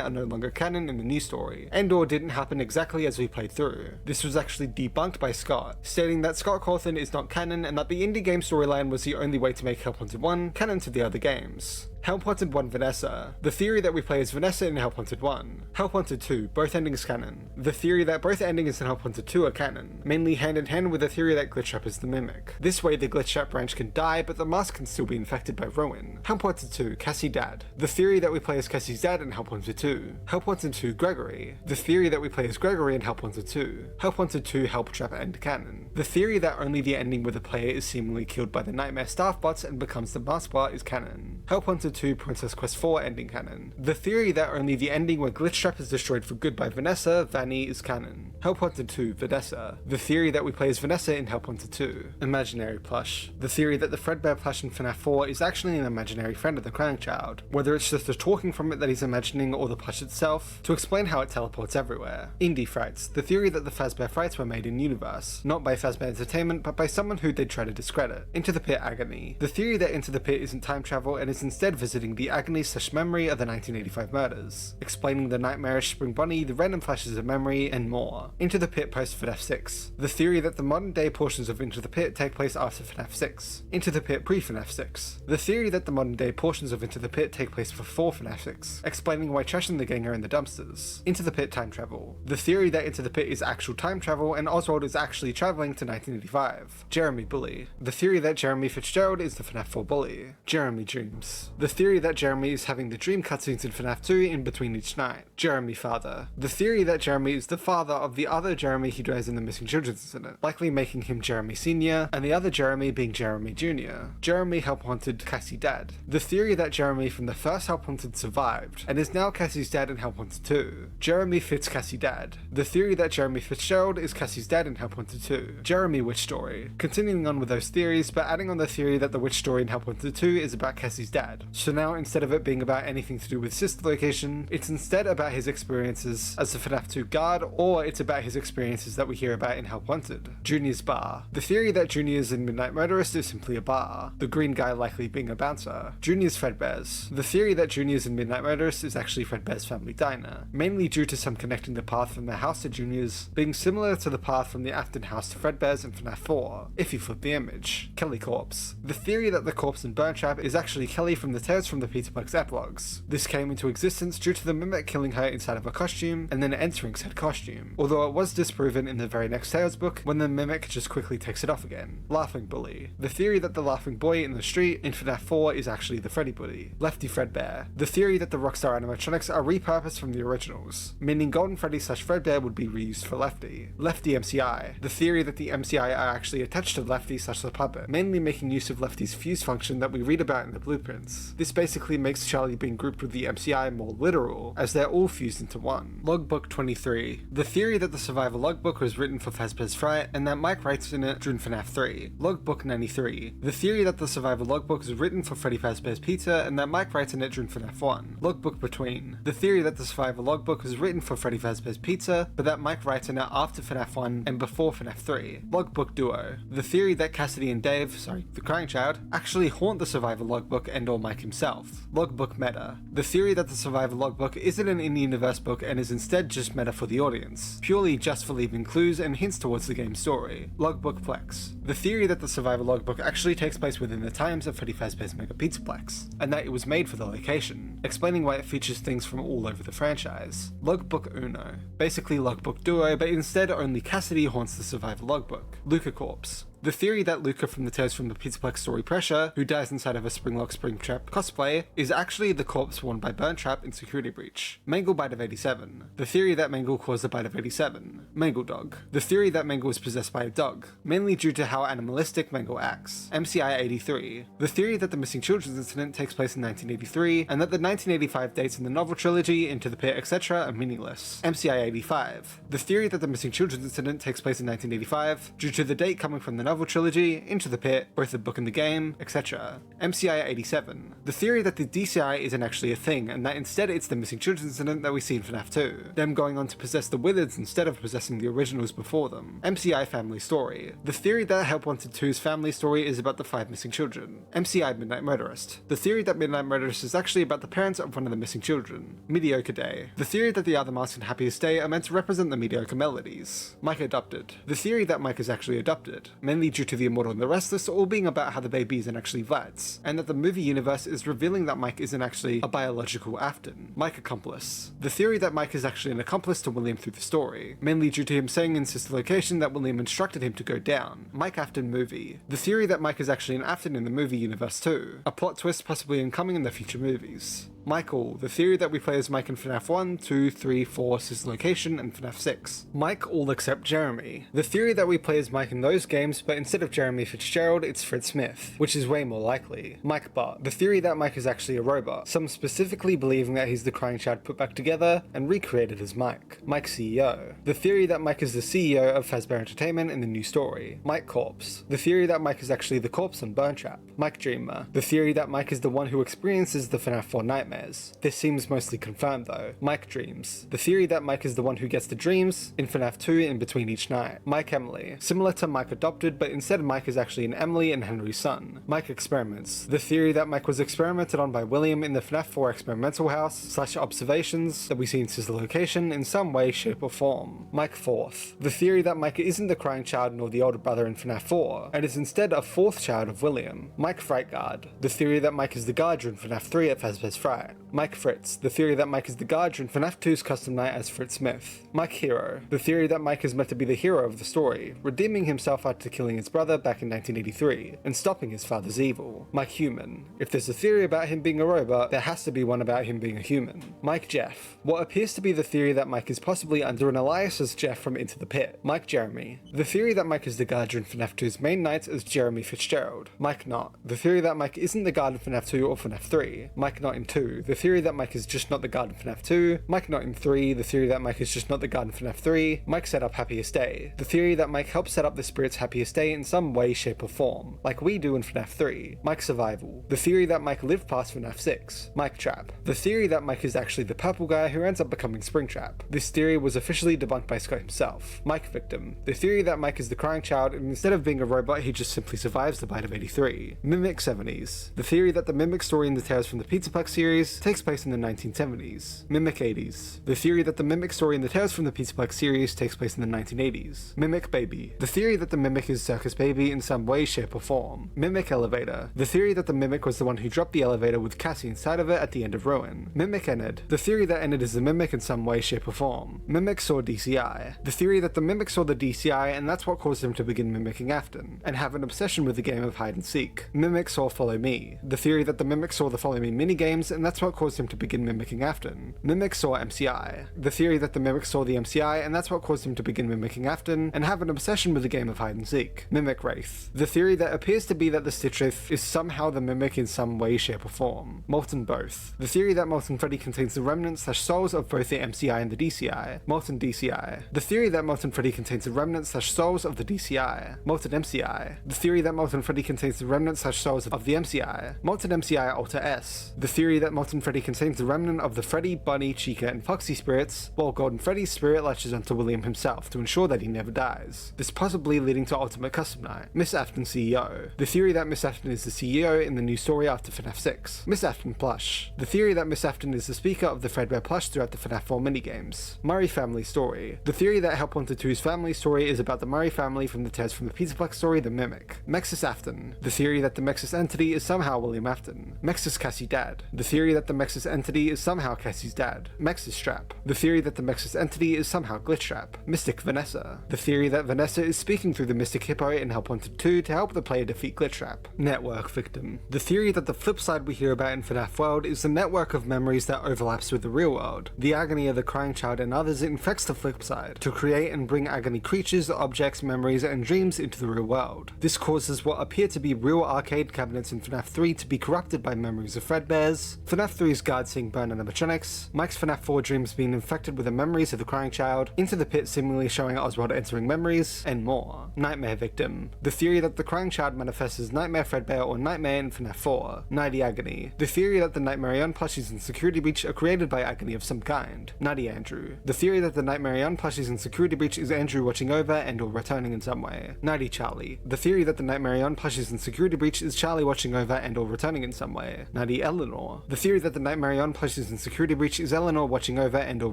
are no longer canon in the new story, and or didn't happen exactly as we played through. This was actually debunked by Scott, stating that Scott Cawthon is not canon and that the indie game storyline was the only way to make Help Wanted 1 canon to the other games. Help Wanted 1 Vanessa. The theory that we play as Vanessa in Help Wanted 1. Help Wanted 2, both endings canon. The theory that both endings in Help Wanted 2 are canon, mainly hand in hand with the theory that Glitch Trap is the Mimic. This way the Glitch Trap branch can die, but the mask can still be infected by Ruin. Help Wanted 2, Cassie Dad. The theory that we play as Cassie's dad in Help Wanted 2. Help Wanted 2, Gregory. The theory that we play as Gregory in Help Wanted 2. Help Wanted 2, Help Trap end canon. The theory that only the ending where the player is seemingly killed by the Nightmare staff bots and becomes the mask bot is canon. Help Wanted 2, Princess Quest 4 ending canon. The theory that only the ending where Glitch Trap is destroyed for good by Vanessa, Vanny, is canon. Help Wanted 2, Vanessa. The theory that we play as Vanessa in Help Wanted 2. Imaginary plush. The theory that the Fredbear plush in FNAF 4 is actually an imaginary friend of the crying child, whether it's just the talking from it that he's imagining or the plush itself, to explain how it teleports everywhere. Indie Frights. The theory that the Fazbear Frights were made in universe, not by Fazbear Entertainment, but by someone who they'd try to discredit. Into the Pit Agony. The theory that Into the Pit isn't time travel and is instead revisiting the agony/memory of the 1985 murders, explaining the nightmarish Spring Bonnie, the random flashes of memory, and more. Into the Pit post FNAF 6. The theory that the modern day portions of Into the Pit take place after FNAF 6. Into the Pit pre-FNAF 6. The theory that the modern day portions of Into the Pit take place before FNAF 6, explaining why Trash and the gang are in the dumpsters. Into the Pit time travel. The theory that Into the Pit is actual time travel and Oswald is actually traveling to 1985. Jeremy Bully. The theory that Jeremy Fitzgerald is the FNAF 4 bully. Jeremy Dreams. The theory that Jeremy is having the dream cutscenes in FNAF 2 in between each night. Jeremy Father. The theory that Jeremy is the father of the other Jeremy who dies in the missing children's incident, likely making him Jeremy Sr., and the other Jeremy being Jeremy Jr. Jeremy Help Wanted Cassie Dad. The theory that Jeremy from the first Help Wanted survived, and is now Cassie's dad in Help Wanted 2. Jeremy Fitz Cassie Dad. The theory that Jeremy Fitzgerald is Cassie's dad in Help Wanted 2. Jeremy Witch Story. Continuing on with those theories, but adding on the theory that the witch story in Help Wanted 2 is about Cassie's dad. So now instead of it being about anything to do with sister location, it's instead about his experiences as a FNAF 2 guard, or it's about his experiences that we hear about in Help Wanted. Junior's bar. The theory that Junior's in Midnight Murderous is simply a bar, the green guy likely being a bouncer. Junior's Fredbear's. The theory that Junior's in Midnight Murderous is actually Fredbear's family diner, mainly due to some connecting the path from their house to Junior's being similar to the path from the Afton house to Fredbear's in FNAF 4, if you flip the image. Kelly Corpse. The theory that the corpse in Burn Trap is actually Kelly from the Tales from the Peterplex epilogues. This came into existence due to the Mimic killing her inside of a costume and then entering said costume, although it was disproven in the very next Tales book when the Mimic just quickly takes it off again. Laughing Bully. The theory that the laughing boy in the street in FNAF 4 is actually the Freddy Bully. Lefty Fredbear. The theory that the Rockstar animatronics are repurposed from the originals, meaning Golden Freddy / Fredbear would be reused for Lefty. Lefty MCI. The theory that the MCI are actually attached to Lefty / the puppet, mainly making use of Lefty's fuse function that we read about in the blueprints. This basically makes Charlie being grouped with the MCI more literal, as they're all fused into one. Logbook 23. The theory that the Survivor logbook was written for Fazbear's Fright and that Mike writes in it during FNAF 3. Logbook 93. The theory that the Survivor logbook was written for Freddy Fazbear's Pizza and that Mike writes in it during FNAF 1. Logbook Between. The theory that the Survivor logbook was written for Freddy Fazbear's Pizza, but that Mike writes in it after FNAF 1 and before FNAF 3. Logbook Duo. The theory that Cassidy and Dave, the Crying Child, actually haunt the Survivor logbook and or Mike himself. Logbook Meta. The theory that the Survivor logbook isn't an in-universe book and is instead just meta for the audience, purely just for leaving clues and hints towards the game's story. Logbook Plex. The theory that the Survivor logbook actually takes place within the times of Freddy Fazbear's Mega Pizzaplex, and that it was made for the location, explaining why it features things from all over the franchise. Logbook Uno. Basically Logbook Duo, but instead only Cassidy haunts the Survivor logbook. Luca Corpse. The theory that Luca from the Tales from the Pizzaplex story Pressure, who dies inside of a Springlock Springtrap cosplay, is actually the corpse worn by Burntrap in Security Breach. Mangle Bite of 87. The theory that Mangle caused the bite of 87. Mangle Dog. The theory that Mangle was possessed by a dog, mainly due to how animalistic Mangle acts. MCI 83. The theory that the missing children's incident takes place in 1983, and that the 1985 dates in the novel trilogy, Into the Pit, etc. are meaningless. MCI 85. The theory that the missing children's incident takes place in 1985, due to the date coming from the novel trilogy, Into the Pit, both the book and the game, etc. MCI 87. The theory that the DCI isn't actually a thing, and that instead it's the missing children's incident that we see in FNAF 2, them going on to possess the Wizards instead of possessing the originals before them. MCI Family Story. The theory that Help Wanted 2's family story is about the 5 missing children. MCI Midnight Murderist. The theory that Midnight Murderist is actually about the parents of one of the missing children. Mediocre Day. The theory that the other masks in Happiest Day are meant to represent the mediocre melodies. Mike Adopted. The theory that Mike is actually adopted, mainly due to The Immortal and the Restless all being about how the baby isn't actually Vlad's, and that the movie universe is revealing that Mike isn't actually a biological Afton. Mike Accomplice. The theory that Mike is actually an accomplice to William through the story, mainly due to him saying in Sister Location that William instructed him to go down. Mike Afton Movie. The theory that Mike is actually an Afton in the movie universe too, a plot twist possibly incoming in the future movies. Michael, the theory that we play as Mike in FNAF 1, 2, 3, 4, Sister Location, and FNAF 6. Mike all except Jeremy. The theory that we play as Mike in those games, but instead of Jeremy Fitzgerald, it's Fred Smith, which is way more likely. Mike Bot. The theory that Mike is actually a robot, some specifically believing that he's the Crying Child put back together and recreated as Mike. Mike CEO. The theory that Mike is the CEO of Fazbear Entertainment in the new story. Mike Corpse. The theory that Mike is actually the corpse on Burntrap. Mike Dreamer. The theory that Mike is the one who experiences the FNAF 4 nightmare. nightmares. This seems mostly confirmed though. Mike dreams. The theory that Mike is the one who gets the dreams in FNAF 2 in between each night. Mike Emily. Similar to Mike Adopted, but instead Mike is actually an Emily and Henry's son. Mike Experiments. The theory that Mike was experimented on by William in the FNAF 4 experimental house / observations that we see in Sizzler location in some way, shape or form. Mike Fourth. The theory that Mike isn't the crying child nor the older brother in FNAF 4, and is instead a fourth child of William. Mike Frightguard. The theory that Mike is the guard during FNAF 3 at Fazbear's Fright. Mike Fritz. The theory that Mike is the guard during FNAF 2's custom night as Fritz Smith. Mike Hero. The theory that Mike is meant to be the hero of the story, redeeming himself after killing his brother back in 1983, and stopping his father's evil. Mike Human. If there's a theory about him being a robot, there has to be one about him being a human. Mike Jeff. What appears to be the theory that Mike is possibly under an alias as Jeff from Into the Pit. Mike Jeremy. The theory that Mike is the guard during FNAF 2's main night as Jeremy Fitzgerald. Mike Not. The theory that Mike isn't the guard in FNAF 2 or FNAF 3. Mike Not in 2. The theory that Mike is just not the guard in FNAF 2. Mike Not in 3. The theory that Mike is just not the guard in FNAF 3. Mike set up Happiest Day. The theory that Mike helped set up the spirit's happiest day in some way, shape or form, like we do in FNAF 3. Mike Survival. The theory that Mike lived past FNAF 6. Mike Trap. The theory that Mike is actually the purple guy who ends up becoming Springtrap. This theory was officially debunked by Scott himself. Mike Victim. The theory that Mike is the crying child and instead of being a robot he just simply survives the bite of 83. Mimic 70s. The theory that the Mimic story in the Tales from the Pizzaplex series takes place in the 1970s. Mimic 80s. The theory that the Mimic story in the Tales from the Pizzaplex series takes place in the 1980s. Mimic Baby. The theory that the Mimic is Circus Baby in some way, shape or form. Mimic Elevator. The theory that the Mimic was the one who dropped the elevator with Cassie inside of it at the end of Ruin. Mimic Enid. The theory that Enid is the Mimic in some way, shape or form. Mimic saw DCI. The theory that the Mimic saw the DCI and that's what caused him to begin mimicking Afton, and have an obsession with the game of hide and seek. Mimic saw Follow Me. The theory that the Mimic saw the Follow Me minigames and that's what caused him to begin mimicking Afton. Mimic saw MCI. The theory that the Mimic saw the MCI and that's what caused him to begin mimicking Afton, and have an obsession with the game of hide and seek. Mimic Wraith. The theory that appears to be that the Stitch Wraith is somehow the Mimic in some way, shape or form. Molten Both. The theory that Molten Freddy contains the remnants / souls of both the MCI and the DCI. Molten DCI. The theory that Molten Freddy contains the remnants / souls of the DCI. Molten MCI. The theory that Molten Freddy contains the remnants / souls of the MCI. Molten MCI Alter S. The theory that Molten Freddy contains the remnant of the Freddy, Bunny, Chica and Foxy spirits, while Golden Freddy's spirit latches onto William himself to ensure that he never dies. This possibly leading to Ultimate Custom Night. Miss Afton CEO. The theory that Miss Afton is the CEO in the new story after FNAF 6. Miss Afton Plush. The theory that Miss Afton is the speaker of the Fredbear plush throughout the FNAF 4 minigames. Murray family story. The theory that Help Wanted 2's family story is about the Murray family from the Tales from the Pizzaplex story The Mimic. Mexis Afton. The theory that the Mexis entity is somehow William Afton. Mexis Cassie Dad. The theory that the Mexis entity is somehow Cassie's dad. Mexis Strap. The theory that the Mexis entity is somehow Glitchtrap. Mystic Vanessa. The theory that Vanessa is speaking through the Mystic Hippo in Help Wanted 2 to help the player defeat Glitchtrap. Network Victim. The theory that the flip side we hear about in FNAF World is the network of memories that overlaps with the real world. The agony of the crying child and others infects the flip side to create and bring agony creatures, objects, memories, and dreams into the real world. This causes what appear to be real arcade cabinets in FNAF 3 to be corrupted by memories of Fredbears, FNAF 3's guard seeing burn animatronics, Mike's FNAF 4 dreams being infected with the memories of the crying child, Into the Pit seemingly showing Oswald entering memories, and more. Nightmare Victim. The theory that the crying child manifests as Nightmare Fredbear or Nightmare in FNAF 4. Nighty Agony. The theory that the Nightmarion plushies in Security Breach are created by agony of some kind. Nighty Andrew. The theory that the Nightmarion plushies in Security Breach is Andrew watching over and or returning in some way. Nighty Charlie. The theory that the Nightmarion plushies in Security Breach is Charlie watching over and or returning in some way. Nighty Eleanor. The theory that the Nightmarion plushies in Security Breach is Eleanor watching over and or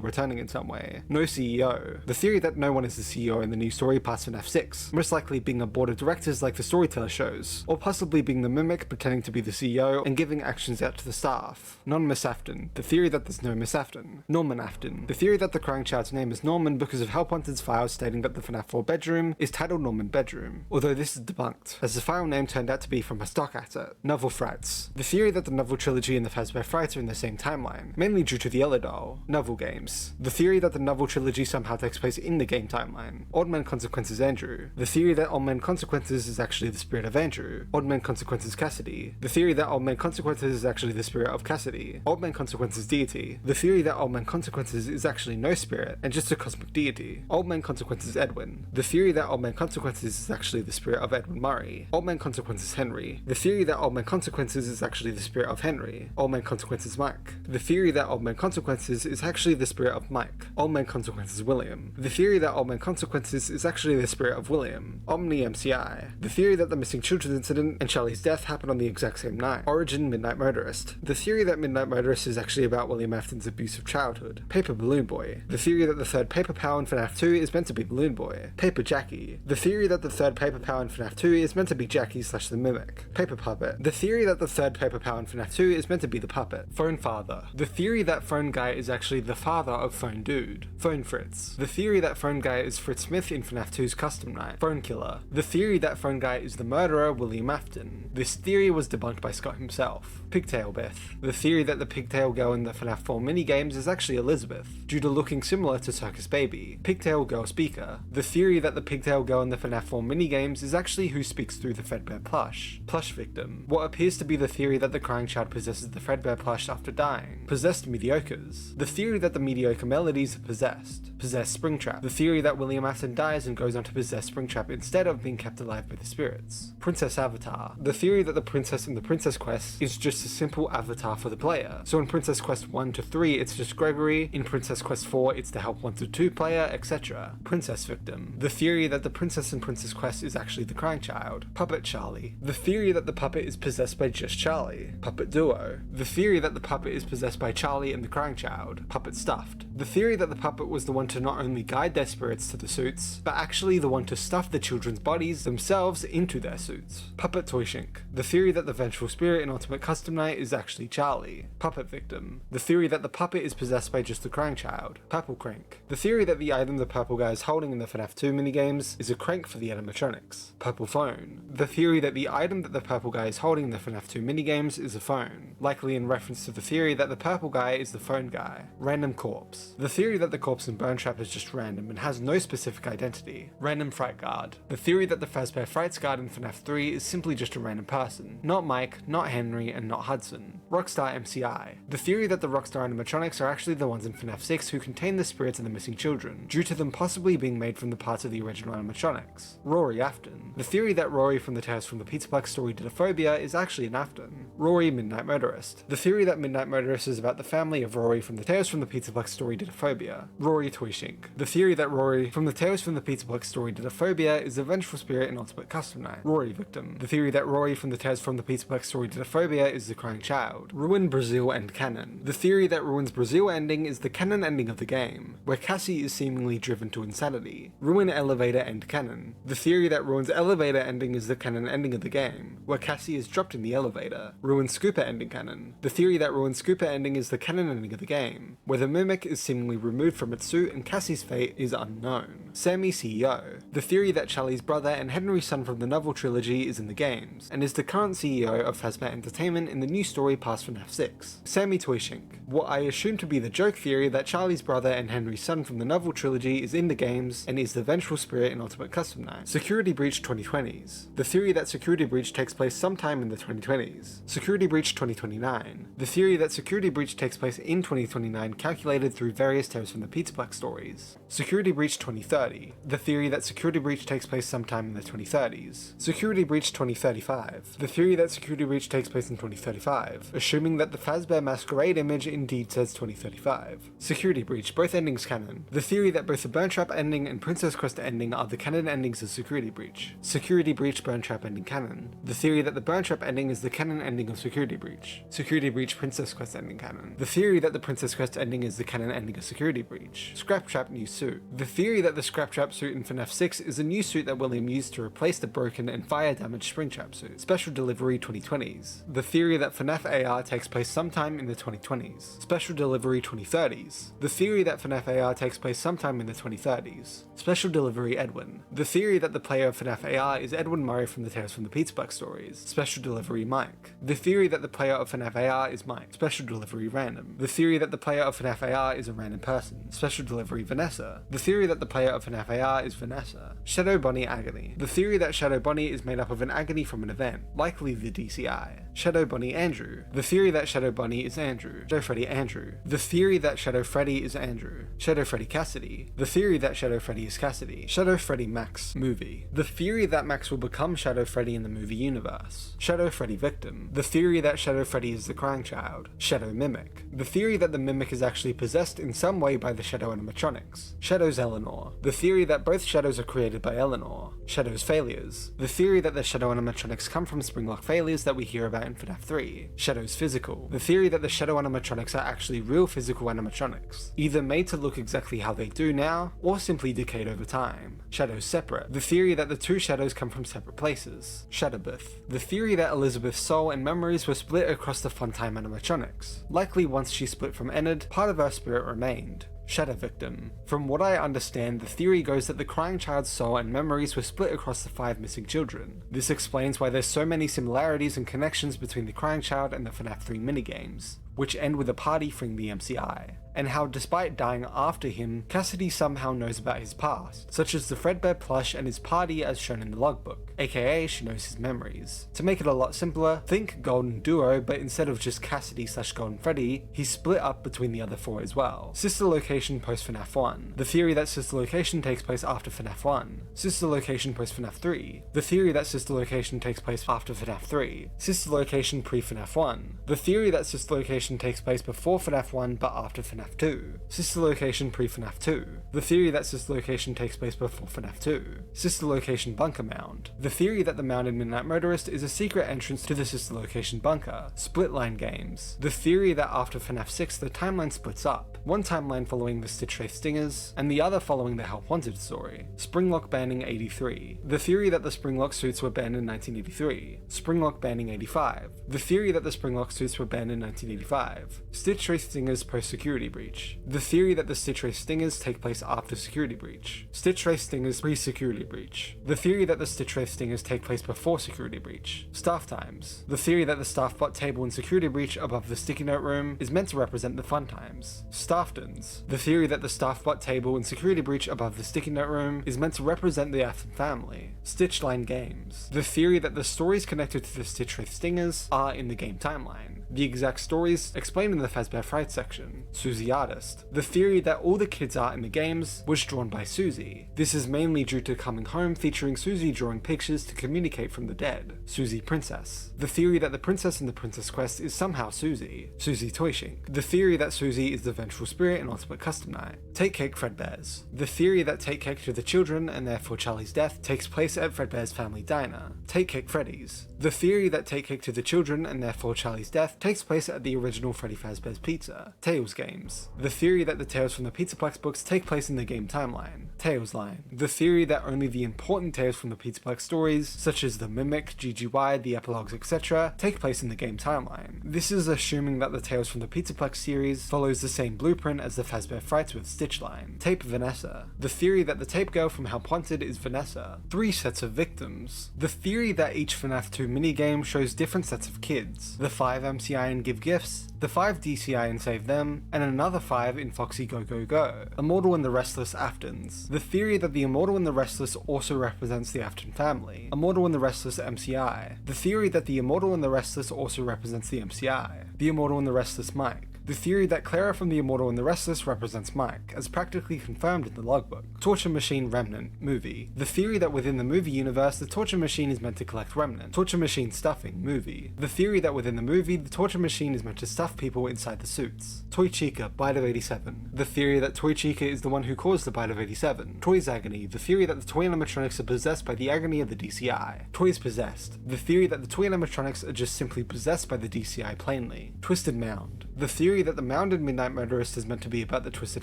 returning in some way. No CEO. The theory that no one is the CEO in the new story past FNAF 6, most likely being a board of directors like the storyteller shows, or possibly being the Mimic pretending to be the CEO and giving actions out to the staff. Non-Miss Afton. The theory that there's no Miss Afton. Norman Afton. The theory that the crying child's name is Norman because of Help Wanted's files stating that the FNAF 4 bedroom is titled Norman Bedroom, although this is debunked, as the file name turned out to be from a stock asset. Novel Frats. The theory that the novel trilogy and the Fazbear Frights are in the same timeline, mainly due to the Ella doll. Novel Games. The theory that the novel trilogy somehow takes place in the game timeline. Old Man Consequences Andrew. The theory that Old Man Consequences is actually the spirit of Andrew. Old Man Consequences Cassidy. The theory that Old Man Consequences is actually the spirit of Cassidy. Old Man Consequences Deity. The theory that Old Man Consequences is actually no spirit and just a cosmic deity. Old Man Consequences Edwin. The theory that Old Man Consequences is actually the spirit of Edwin Murray. Old Man Consequences Henry. The theory that Old Man Consequences is actually the spirit of Henry. Old Man Consequences Mike. The theory that Old Man Consequences is actually the spirit of Mike. Old Man Consequences William. The theory that Old Man Consequences is actually the spirit of William. Omni MCI. The theory that the missing children incident and Charlie's death happened on the exact same night. Origin Midnight Motorist. The theory that Midnight Motorist is actually about William Afton's abusive childhood. Paper Balloon Boy. The theory that the third Paper Power in FNAF 2 is meant to be Balloon Boy. Paper Jackie. The theory that the third Paper Power in FNAF 2 is meant to be Jackie / the Mimic. Paper Puppet. The theory that the third Paper Power in FNAF 2 is meant to be the puppet. Phone Father. The theory that Phone Guy is actually the father of Phone Dude. Phone Fritz. The theory that Phone Guy is Fritz Smith in FNAF 2's Custom Night. Phone Killer. The theory that Phone Guy is the murderer William Afton. This theory was debunked by Scott himself. Pigtail Beth. The theory that the Pigtail Girl in the FNAF 4 minigames is actually Elizabeth, due to looking similar to Circus Baby. Pigtail Girl Speaker. The theory that the Pigtail Girl in the FNAF 4 minigames is actually who speaks through the Fredbear plush. Plush Victim. What appears to be the theory that the crying child possesses the Fredbear plush after dying. Possessed Mediocres. The theory that the mediocre melodies are possessed. Possessed Springtrap. The theory that William Afton dies and goes on to possess Springtrap instead of being kept alive by the spirits. Princess Avatar. The theory that the princess in the Princess Quest is just a simple avatar for the player. So in Princess Quest 1 to 3 it's just Gregory, in Princess Quest 4 it's the Help 1 to 2 player, etc. Princess Victim. The theory that the princess in Princess Quest is actually the crying child. Puppet Charlie. The theory that the puppet is possessed by just Charlie. Puppet Duo. The theory that the puppet is possessed by Charlie and the crying child. Puppet Stuffed. The theory that the puppet was the one to not only guide their spirits to the suits, but actually the one to stuff the children's bodies themselves into their suits. Puppet Toyshink. The theory that the vengeful spirit in Ultimate Custom Night is actually Charlie. Puppet Victim. The theory that the puppet is possessed by just the crying child. Purple Crank. The theory that the item the purple guy is holding in the FNAF 2 minigames is a crank for the animatronics. Purple Phone. The theory that the item that the purple guy is holding in the FNAF 2 minigames is a phone, likely in reference to the theory that the purple guy is the phone guy. Random Corpse. The theory that the corpse in Burn Trap is just random and has no specific identity. Random Fright Guard. The theory that the Fazbear Frights Guard in FNAF 3 is simply just a random person. Not Mike, not Henry, and not Hudson. Rockstar MCI. The theory that the Rockstar animatronics are actually the ones in FNAF 6 who contain the spirits of the missing children, due to them possibly being made from the parts of the original animatronics. Rory Afton. The theory that Rory from the Tales from the Pizzaplex story Didophobia is actually an Afton. Rory Midnight Motorist. The theory that Midnight Motorist is about the family of Rory from the Tales from the Pizzaplex story Didophobia. Rory Toyshink. The theory that Rory from the Tales from the Pizzaplex story Didophobia is the vengeful spirit in Ultimate Custom Night. Rory Victim. The theory that Rory from the Tales from the Pizzaplex story Didophobia is the crying child. Ruin Brazil End Canon. The theory that Ruin's Brazil ending is the canon ending of the game, where Cassie is seemingly driven to insanity. Ruin Elevator End Canon. The theory that Ruin's elevator ending is the canon ending of the game, where Cassie is dropped in the elevator. Ruin Scooper Ending Canon. The theory that Ruin Scooper ending is the canon ending of the game, where the Mimic is seemingly removed from its suit and Cassie's fate is unknown. Sammy CEO. The theory that Charlie's brother and Henry's son from the novel trilogy is in the games, and is the current CEO of Fazbear Entertainment in the new story past FNAF 6. Sammy Toyshink. What I assume to be the joke theory that Charlie's brother and Henry's son from the novel trilogy is in the games and is the vengeful spirit in Ultimate Custom Night. Security Breach 2020s. The theory that Security Breach takes place sometime in the 2020s. Security Breach 2029. The theory that Security Breach takes place in 2029 calculated through various Tales from the Pizzaplex stories. Security Breach 2030. The theory that Security Breach takes place sometime in the 2030s. Security Breach 2035. The theory that Security Breach takes place in 2035, assuming that the Fazbear Masquerade image indeed says 2035. Security Breach, both endings canon. The theory that both the Burn Trap ending and Princess Quest ending are the canon endings of Security Breach. Security Breach Burn Trap ending canon. The theory that the Burn Trap ending is the canon ending of Security Breach. Security Breach Princess Quest ending canon. The theory that the Princess Quest ending is the canon ending of Security Breach. Scrap Trap new suit. The theory that the Scrap Trap suit in FNAF 6 is a new suit that William used to replace the broken and fire damaged Springtrap suit. Special Delivery 2020s. The theory that FNAF AR takes place sometime in the 2020s. Special Delivery 2030s. The theory that FNAF AR takes place sometime in the 2030s. Special Delivery Edwin. The theory that the player of FNAF AR is Edwin Murray from the Tales from the Pizzaplex stories. Special Delivery Mike. The theory that the player of FNAF AR is Mike. Special Delivery Random. The theory that the player of FNAF AR is a random person. Special Delivery Vanessa. The theory that the player of FNAF AR is Vanessa. Shadow Bonnie Agony. The theory that Shadow Bonnie is made up of an agony from an event, likely the DCI. Shadow Bunny Andrew. The theory that Shadow Bunny is Andrew. Shadow Freddy Andrew. The theory that Shadow Freddy is Andrew. Shadow Freddy Cassidy. The theory that Shadow Freddy is Cassidy. Shadow Freddy Max movie. The theory that Max will become Shadow Freddy in the movie universe. Shadow Freddy Victim. The theory that Shadow Freddy is the crying child. Shadow Mimic. The theory that the Mimic is actually possessed in some way by the Shadow animatronics. Shadows Eleanor. The theory that both shadows are created by Eleanor. Shadows Failures. The theory that the Shadow animatronics come from Springlock failures that we hear about in FNAF 3. Shadows Physical. The theory that the Shadow animatronics are actually real physical animatronics, either made to look exactly how they do now, or simply decayed over time. Shadows Separate. The theory that the two shadows come from separate places. Shadowbeth. The theory that Elizabeth's soul and memories were split across the Funtime animatronics. Likely once she split from Enid, part of her spirit remained. Shadow Victim. From what I understand, the theory goes that the crying child's soul and memories were split across the 5 missing children. This explains why there's so many similarities and connections between the crying child and the FNAF 3 minigames, which end with a party freeing the MCI, and how despite dying after him, Cassidy somehow knows about his past, such as the Fredbear plush and his party as shown in the logbook, aka she knows his memories. To make it a lot simpler, think Golden Duo, but instead of just Cassidy/Golden Freddy, he's split up between the other 4 as well. Sister Location post FNAF 1. The theory that Sister Location takes place after FNAF 1. Sister Location post FNAF 3. The theory that Sister Location takes place after FNAF 3. Sister Location pre FNAF 1. The theory that Sister Location takes place before FNAF 1 but after FNAF 2. Sister Location pre FNAF 2. The theory that Sister Location takes place before FNAF 2. Sister Location Bunker Mound. The theory that the Mound in Midnight Motorist is a secret entrance to the Sister Location bunker. Splitline Games. The theory that after FNAF 6 the timeline splits up. One timeline following the Stitch Wraith Stingers, and the other following the Help Wanted story. Springlock banning 83. The theory that the Springlock suits were banned in 1983. Springlock banning 85. The theory that the Springlock suits were banned in 1985. Stitch Wraith Stingers post Security Breach. The theory that the Stitch Wraith Stingers take place after Security Breach. Stitch Wraith Stingers pre-Security Breach. The theory that the Stitch Wraith Stingers take place before Security Breach. Staff Times. The theory that the Staff Bot table in Security Breach above the Sticky Note room is meant to represent the fun times. Stafftons. The theory that the Staff Bot table in Security Breach above the Sticky Note room is meant to represent the Afton family. Stitchline Games. The theory that the stories connected to the Stitch Wraith Stingers are in the game timeline. The exact stories explained in the Fazbear Fright section. Susie Artist. The theory that all the kids' art in the games was drawn by Susie. This is mainly due to Coming Home featuring Susie drawing pictures to communicate from the dead. Susie Princess. The theory that the princess in the Princess Quest is somehow Susie. Susie Toyshink. The theory that Susie is the vengeful spirit in Ultimate Custom Night. Take Cake Fredbear's. The theory that Take Cake to the children and therefore Charlie's death takes place at Fredbear's family diner. Take Cake Freddy's. The theory that Take Cake to the children and therefore Charlie's death takes place at the original Freddy Fazbear's Pizza. Tales Games. The theory that the Tales from the Pizzaplex books take place in the game timeline. Tales Line. The theory that only the important tales from the Pizzaplex stories, such as the Mimic, GGY, the epilogues, etc., take place in the game timeline. This is assuming that the Tales from the Pizzaplex series follows the same blueprint as the Fazbear Frights with Stitch Line. Tape Vanessa. The theory that the tape girl from Help Wanted is Vanessa. 3 sets of victims. The theory that each FNAF 2 minigame shows different sets of kids. The 5 MCI and Give Gifts, the 5 DCI and Save Them, and another 5 in Foxy Go Go Go. Immortal and the Restless Aftons. The theory that the Immortal and the Restless also represents the Afton family. Immortal and the Restless MCI. The theory that the Immortal and the Restless also represents the MCI. The Immortal and the Restless Mike. The theory that Clara from The Immortal and the Restless represents Mike, as practically confirmed in the logbook. Torture Machine Remnant movie. The theory that within the movie universe, the Torture Machine is meant to collect Remnant. Torture Machine Stuffing movie. The theory that within the movie, the Torture Machine is meant to stuff people inside the suits. Toy Chica, Bite of 87. The theory that Toy Chica is the one who caused the Bite of 87. Toy's Agony. The theory that the toy animatronics are possessed by the agony of the DCI. Toys Possessed. The theory that the toy animatronics are just simply possessed by the DCI plainly. Twisted Mound. The theory that the Mound in Midnight Motorist is meant to be about the Twisted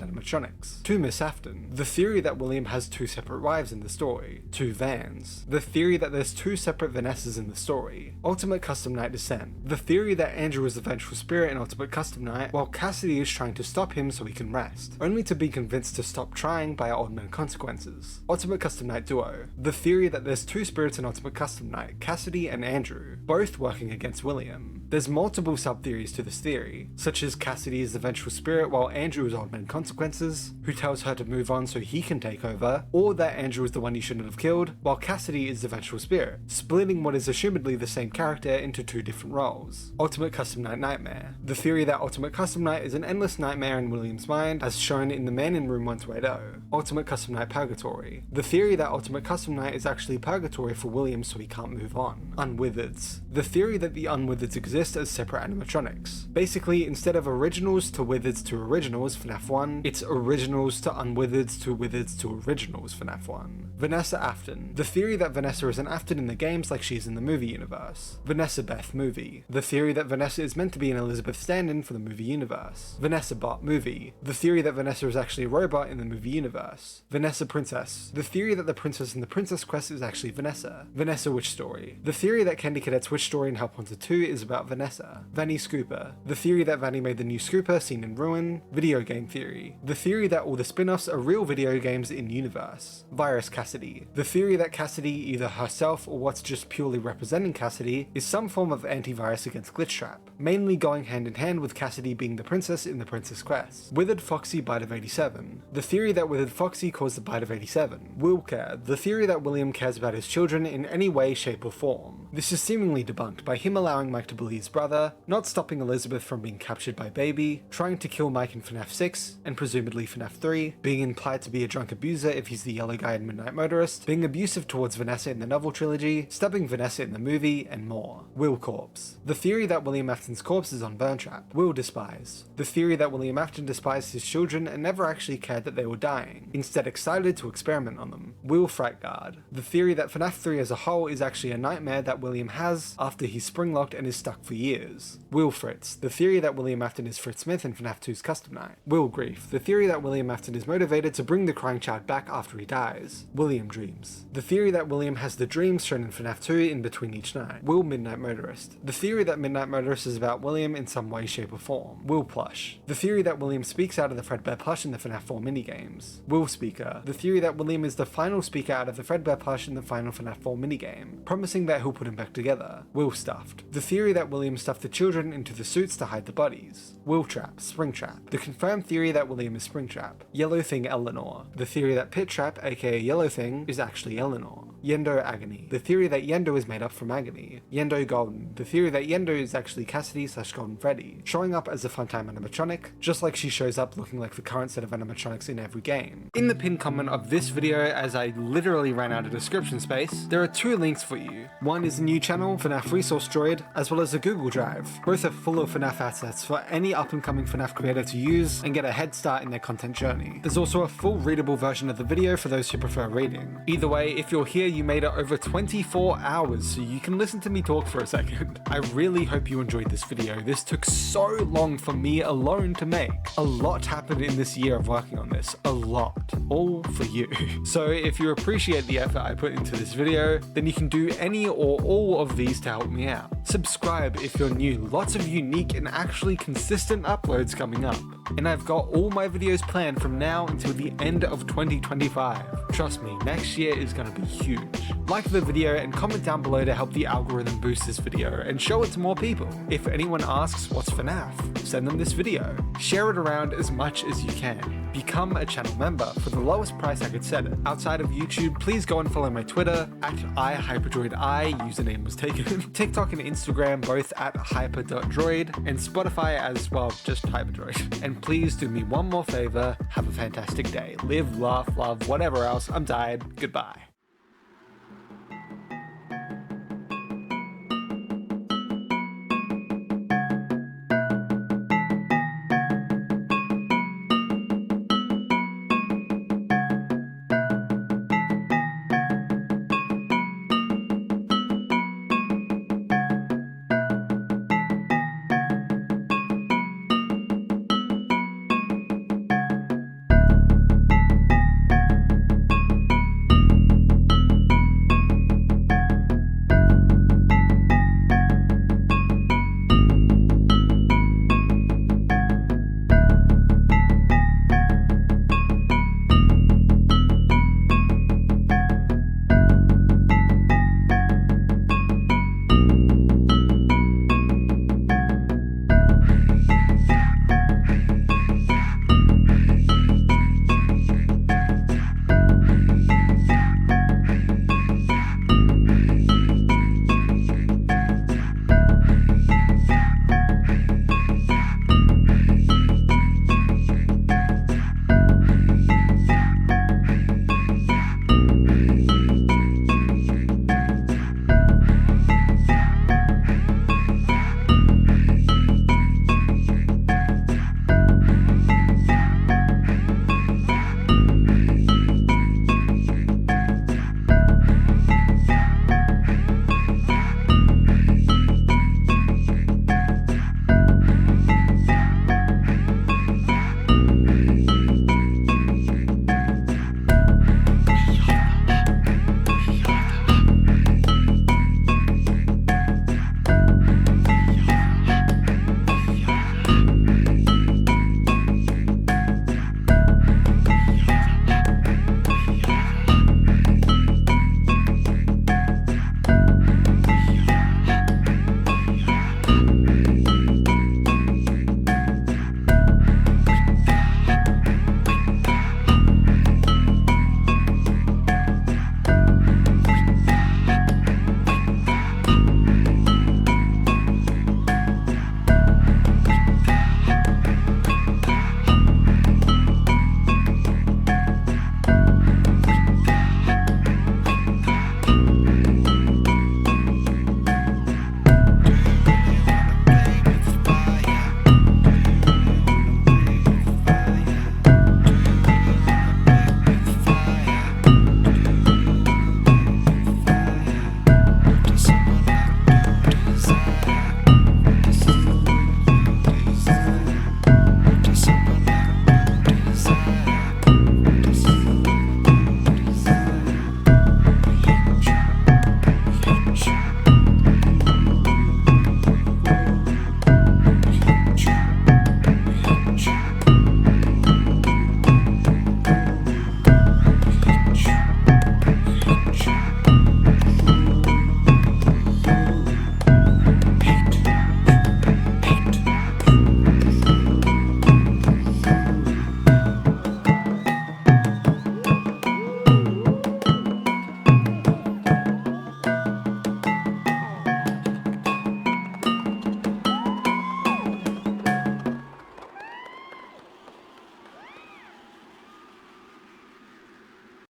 animatronics. 2 Miss Afton. The theory that William has 2 separate wives in the story. 2 Vans. The theory that there's 2 separate Vanessas in the story. Ultimate Custom Night Descent. The theory that Andrew is the vengeful spirit in Ultimate Custom Night, while Cassidy is trying to stop him so he can rest, only to be convinced to stop trying by Old Man Consequences. Ultimate Custom Night Duo. The theory that there's 2 spirits in Ultimate Custom Night, Cassidy and Andrew, both working against William. There's multiple sub-theories to this theory, such as Cassidy is the vengeful spirit while Andrew is Old Man Consequences, who tells her to move on so he can take over, or that Andrew is the one you shouldn't have killed, while Cassidy is the vengeful spirit, splitting what is assumedly the same character into two different roles. Ultimate Custom Night Nightmare. The theory that Ultimate Custom Night is an endless nightmare in William's mind, as shown in The Man in Room 128. Ultimate Custom Night Purgatory. The theory that Ultimate Custom Night is actually purgatory for William so he can't move on. Unwitheds. The theory that the Unwitheds exist as separate animatronics. Basically, instead of originals to Witheds to originals FNAF 1, it's originals to Unwitheds to Witheds to originals FNAF 1. Vanessa Afton. The theory that Vanessa isn't Afton in the games like she is in the movie universe. Vanessa Beth movie. The theory that Vanessa is meant to be an Elizabeth stand-in for the movie universe. Vanessa Bot movie. The theory that Vanessa is actually a robot in the movie universe. Vanessa Princess. The theory that the princess in the Princess Quest is actually Vanessa. Vanessa Witch Story. The theory that Candy Cadet's Witch Story in Help Wanted 2 is about Vanessa. Vanny Scooper. The theory that Vanny made the new Scooper seen in Ruin. Video game theory. The theory that all the spin-offs are real video games in universe. Virus Cassidy. The theory that Cassidy, either herself or what's just purely representing Cassidy, is some form of antivirus against Glitchtrap, mainly going hand in hand with Cassidy being the princess in the Princess Quest. Withered Foxy Bite of 87. The theory that Withered Foxy caused the Bite of 87. Will Care. The theory that William cares about his children in any way, shape or form. This is seemingly debunked by him allowing Mike to bully his brother, not stopping Elizabeth from being captured by Baby, trying to kill Mike in FNAF 6, and presumably FNAF 3, being implied to be a drunk abuser if he's the yellow guy in Midnight Motorist, being abusive towards Vanessa in the novel trilogy, stabbing Vanessa in the movie, and more. Will Corpse. The theory that William Afton's corpse is on Burntrap. Will Despise. The theory that William Afton despised his children and never actually cared that they were dying, instead excited to experiment on them. Will Frightguard. The theory that FNAF 3 as a whole is actually a nightmare that William has after he's spring-locked and is stuck for years. Will Fritz. The theory that William Afton is Fritz Smith in FNAF 2's Custom Night. Will Grief. The theory that William Afton is motivated to bring the crying child back after he dies. William Dreams. The theory that William has the dreams shown in FNAF 2 in between each night. Will Midnight Motorist. The theory that Midnight Motorist is about William in some way, shape or form. Will Plush. The theory that William speaks out of the Fredbear plush in the FNAF 4 minigames. Will Speaker. The theory that William is the final speaker out of the Fredbear plush in the final FNAF 4 minigame, promising that he'll put him back together. Will Stuffed. The theory that William stuffed the children into the suits to hide the bodies. Will Trap. Springtrap. The confirmed theory that William is Springtrap. Yellow Thing Eleanor. The theory that Pit Trap, aka Yellow Thing, is actually Eleanor. Yendo Agony. The theory that Yendo is made up from Agony. Yendo Golden. The theory that Yendo is actually Cassidy / Golden Freddy, showing up as a Funtime animatronic, just like she shows up looking like the current set of animatronics in every game. In the pinned comment of this video, as I literally ran out of description space, there are two links for you. One is a new channel, FNAF Resource Droid, as well as a Google Drive. Both are full of FNAF assets for any up and coming FNAF creator to use and get a head start in their content journey. There's also a full readable version of the video for those who prefer reading. Either way, if you're here, you made it over 24 hours, so you can listen to me talk for a second. I really hope you enjoyed this video. This took so long for me alone to make. A lot happened in this year of working on this. A lot. All for you. So if you appreciate the effort I put into this video, then you can do any or all of these to help me out. Subscribe if you're new. Lots of unique and actually consistent uploads coming up. And I've got all my videos planned from now until the end of 2025. Trust me, next year is gonna be huge. Like the video and comment down below to help the algorithm boost this video and show it to more people. If anyone asks what's FNAF, send them this video. Share it around as much as you can. Become a channel member for the lowest price I could set it. Outside of YouTube, please go and follow my Twitter at iHyperdroidI, username was taken. TikTok and Instagram both at hyper.droid, and Spotify as well, just Hyperdroid. And please do me one more favor, have a fantastic day. Live, laugh, love, whatever else. I'm tired. Goodbye.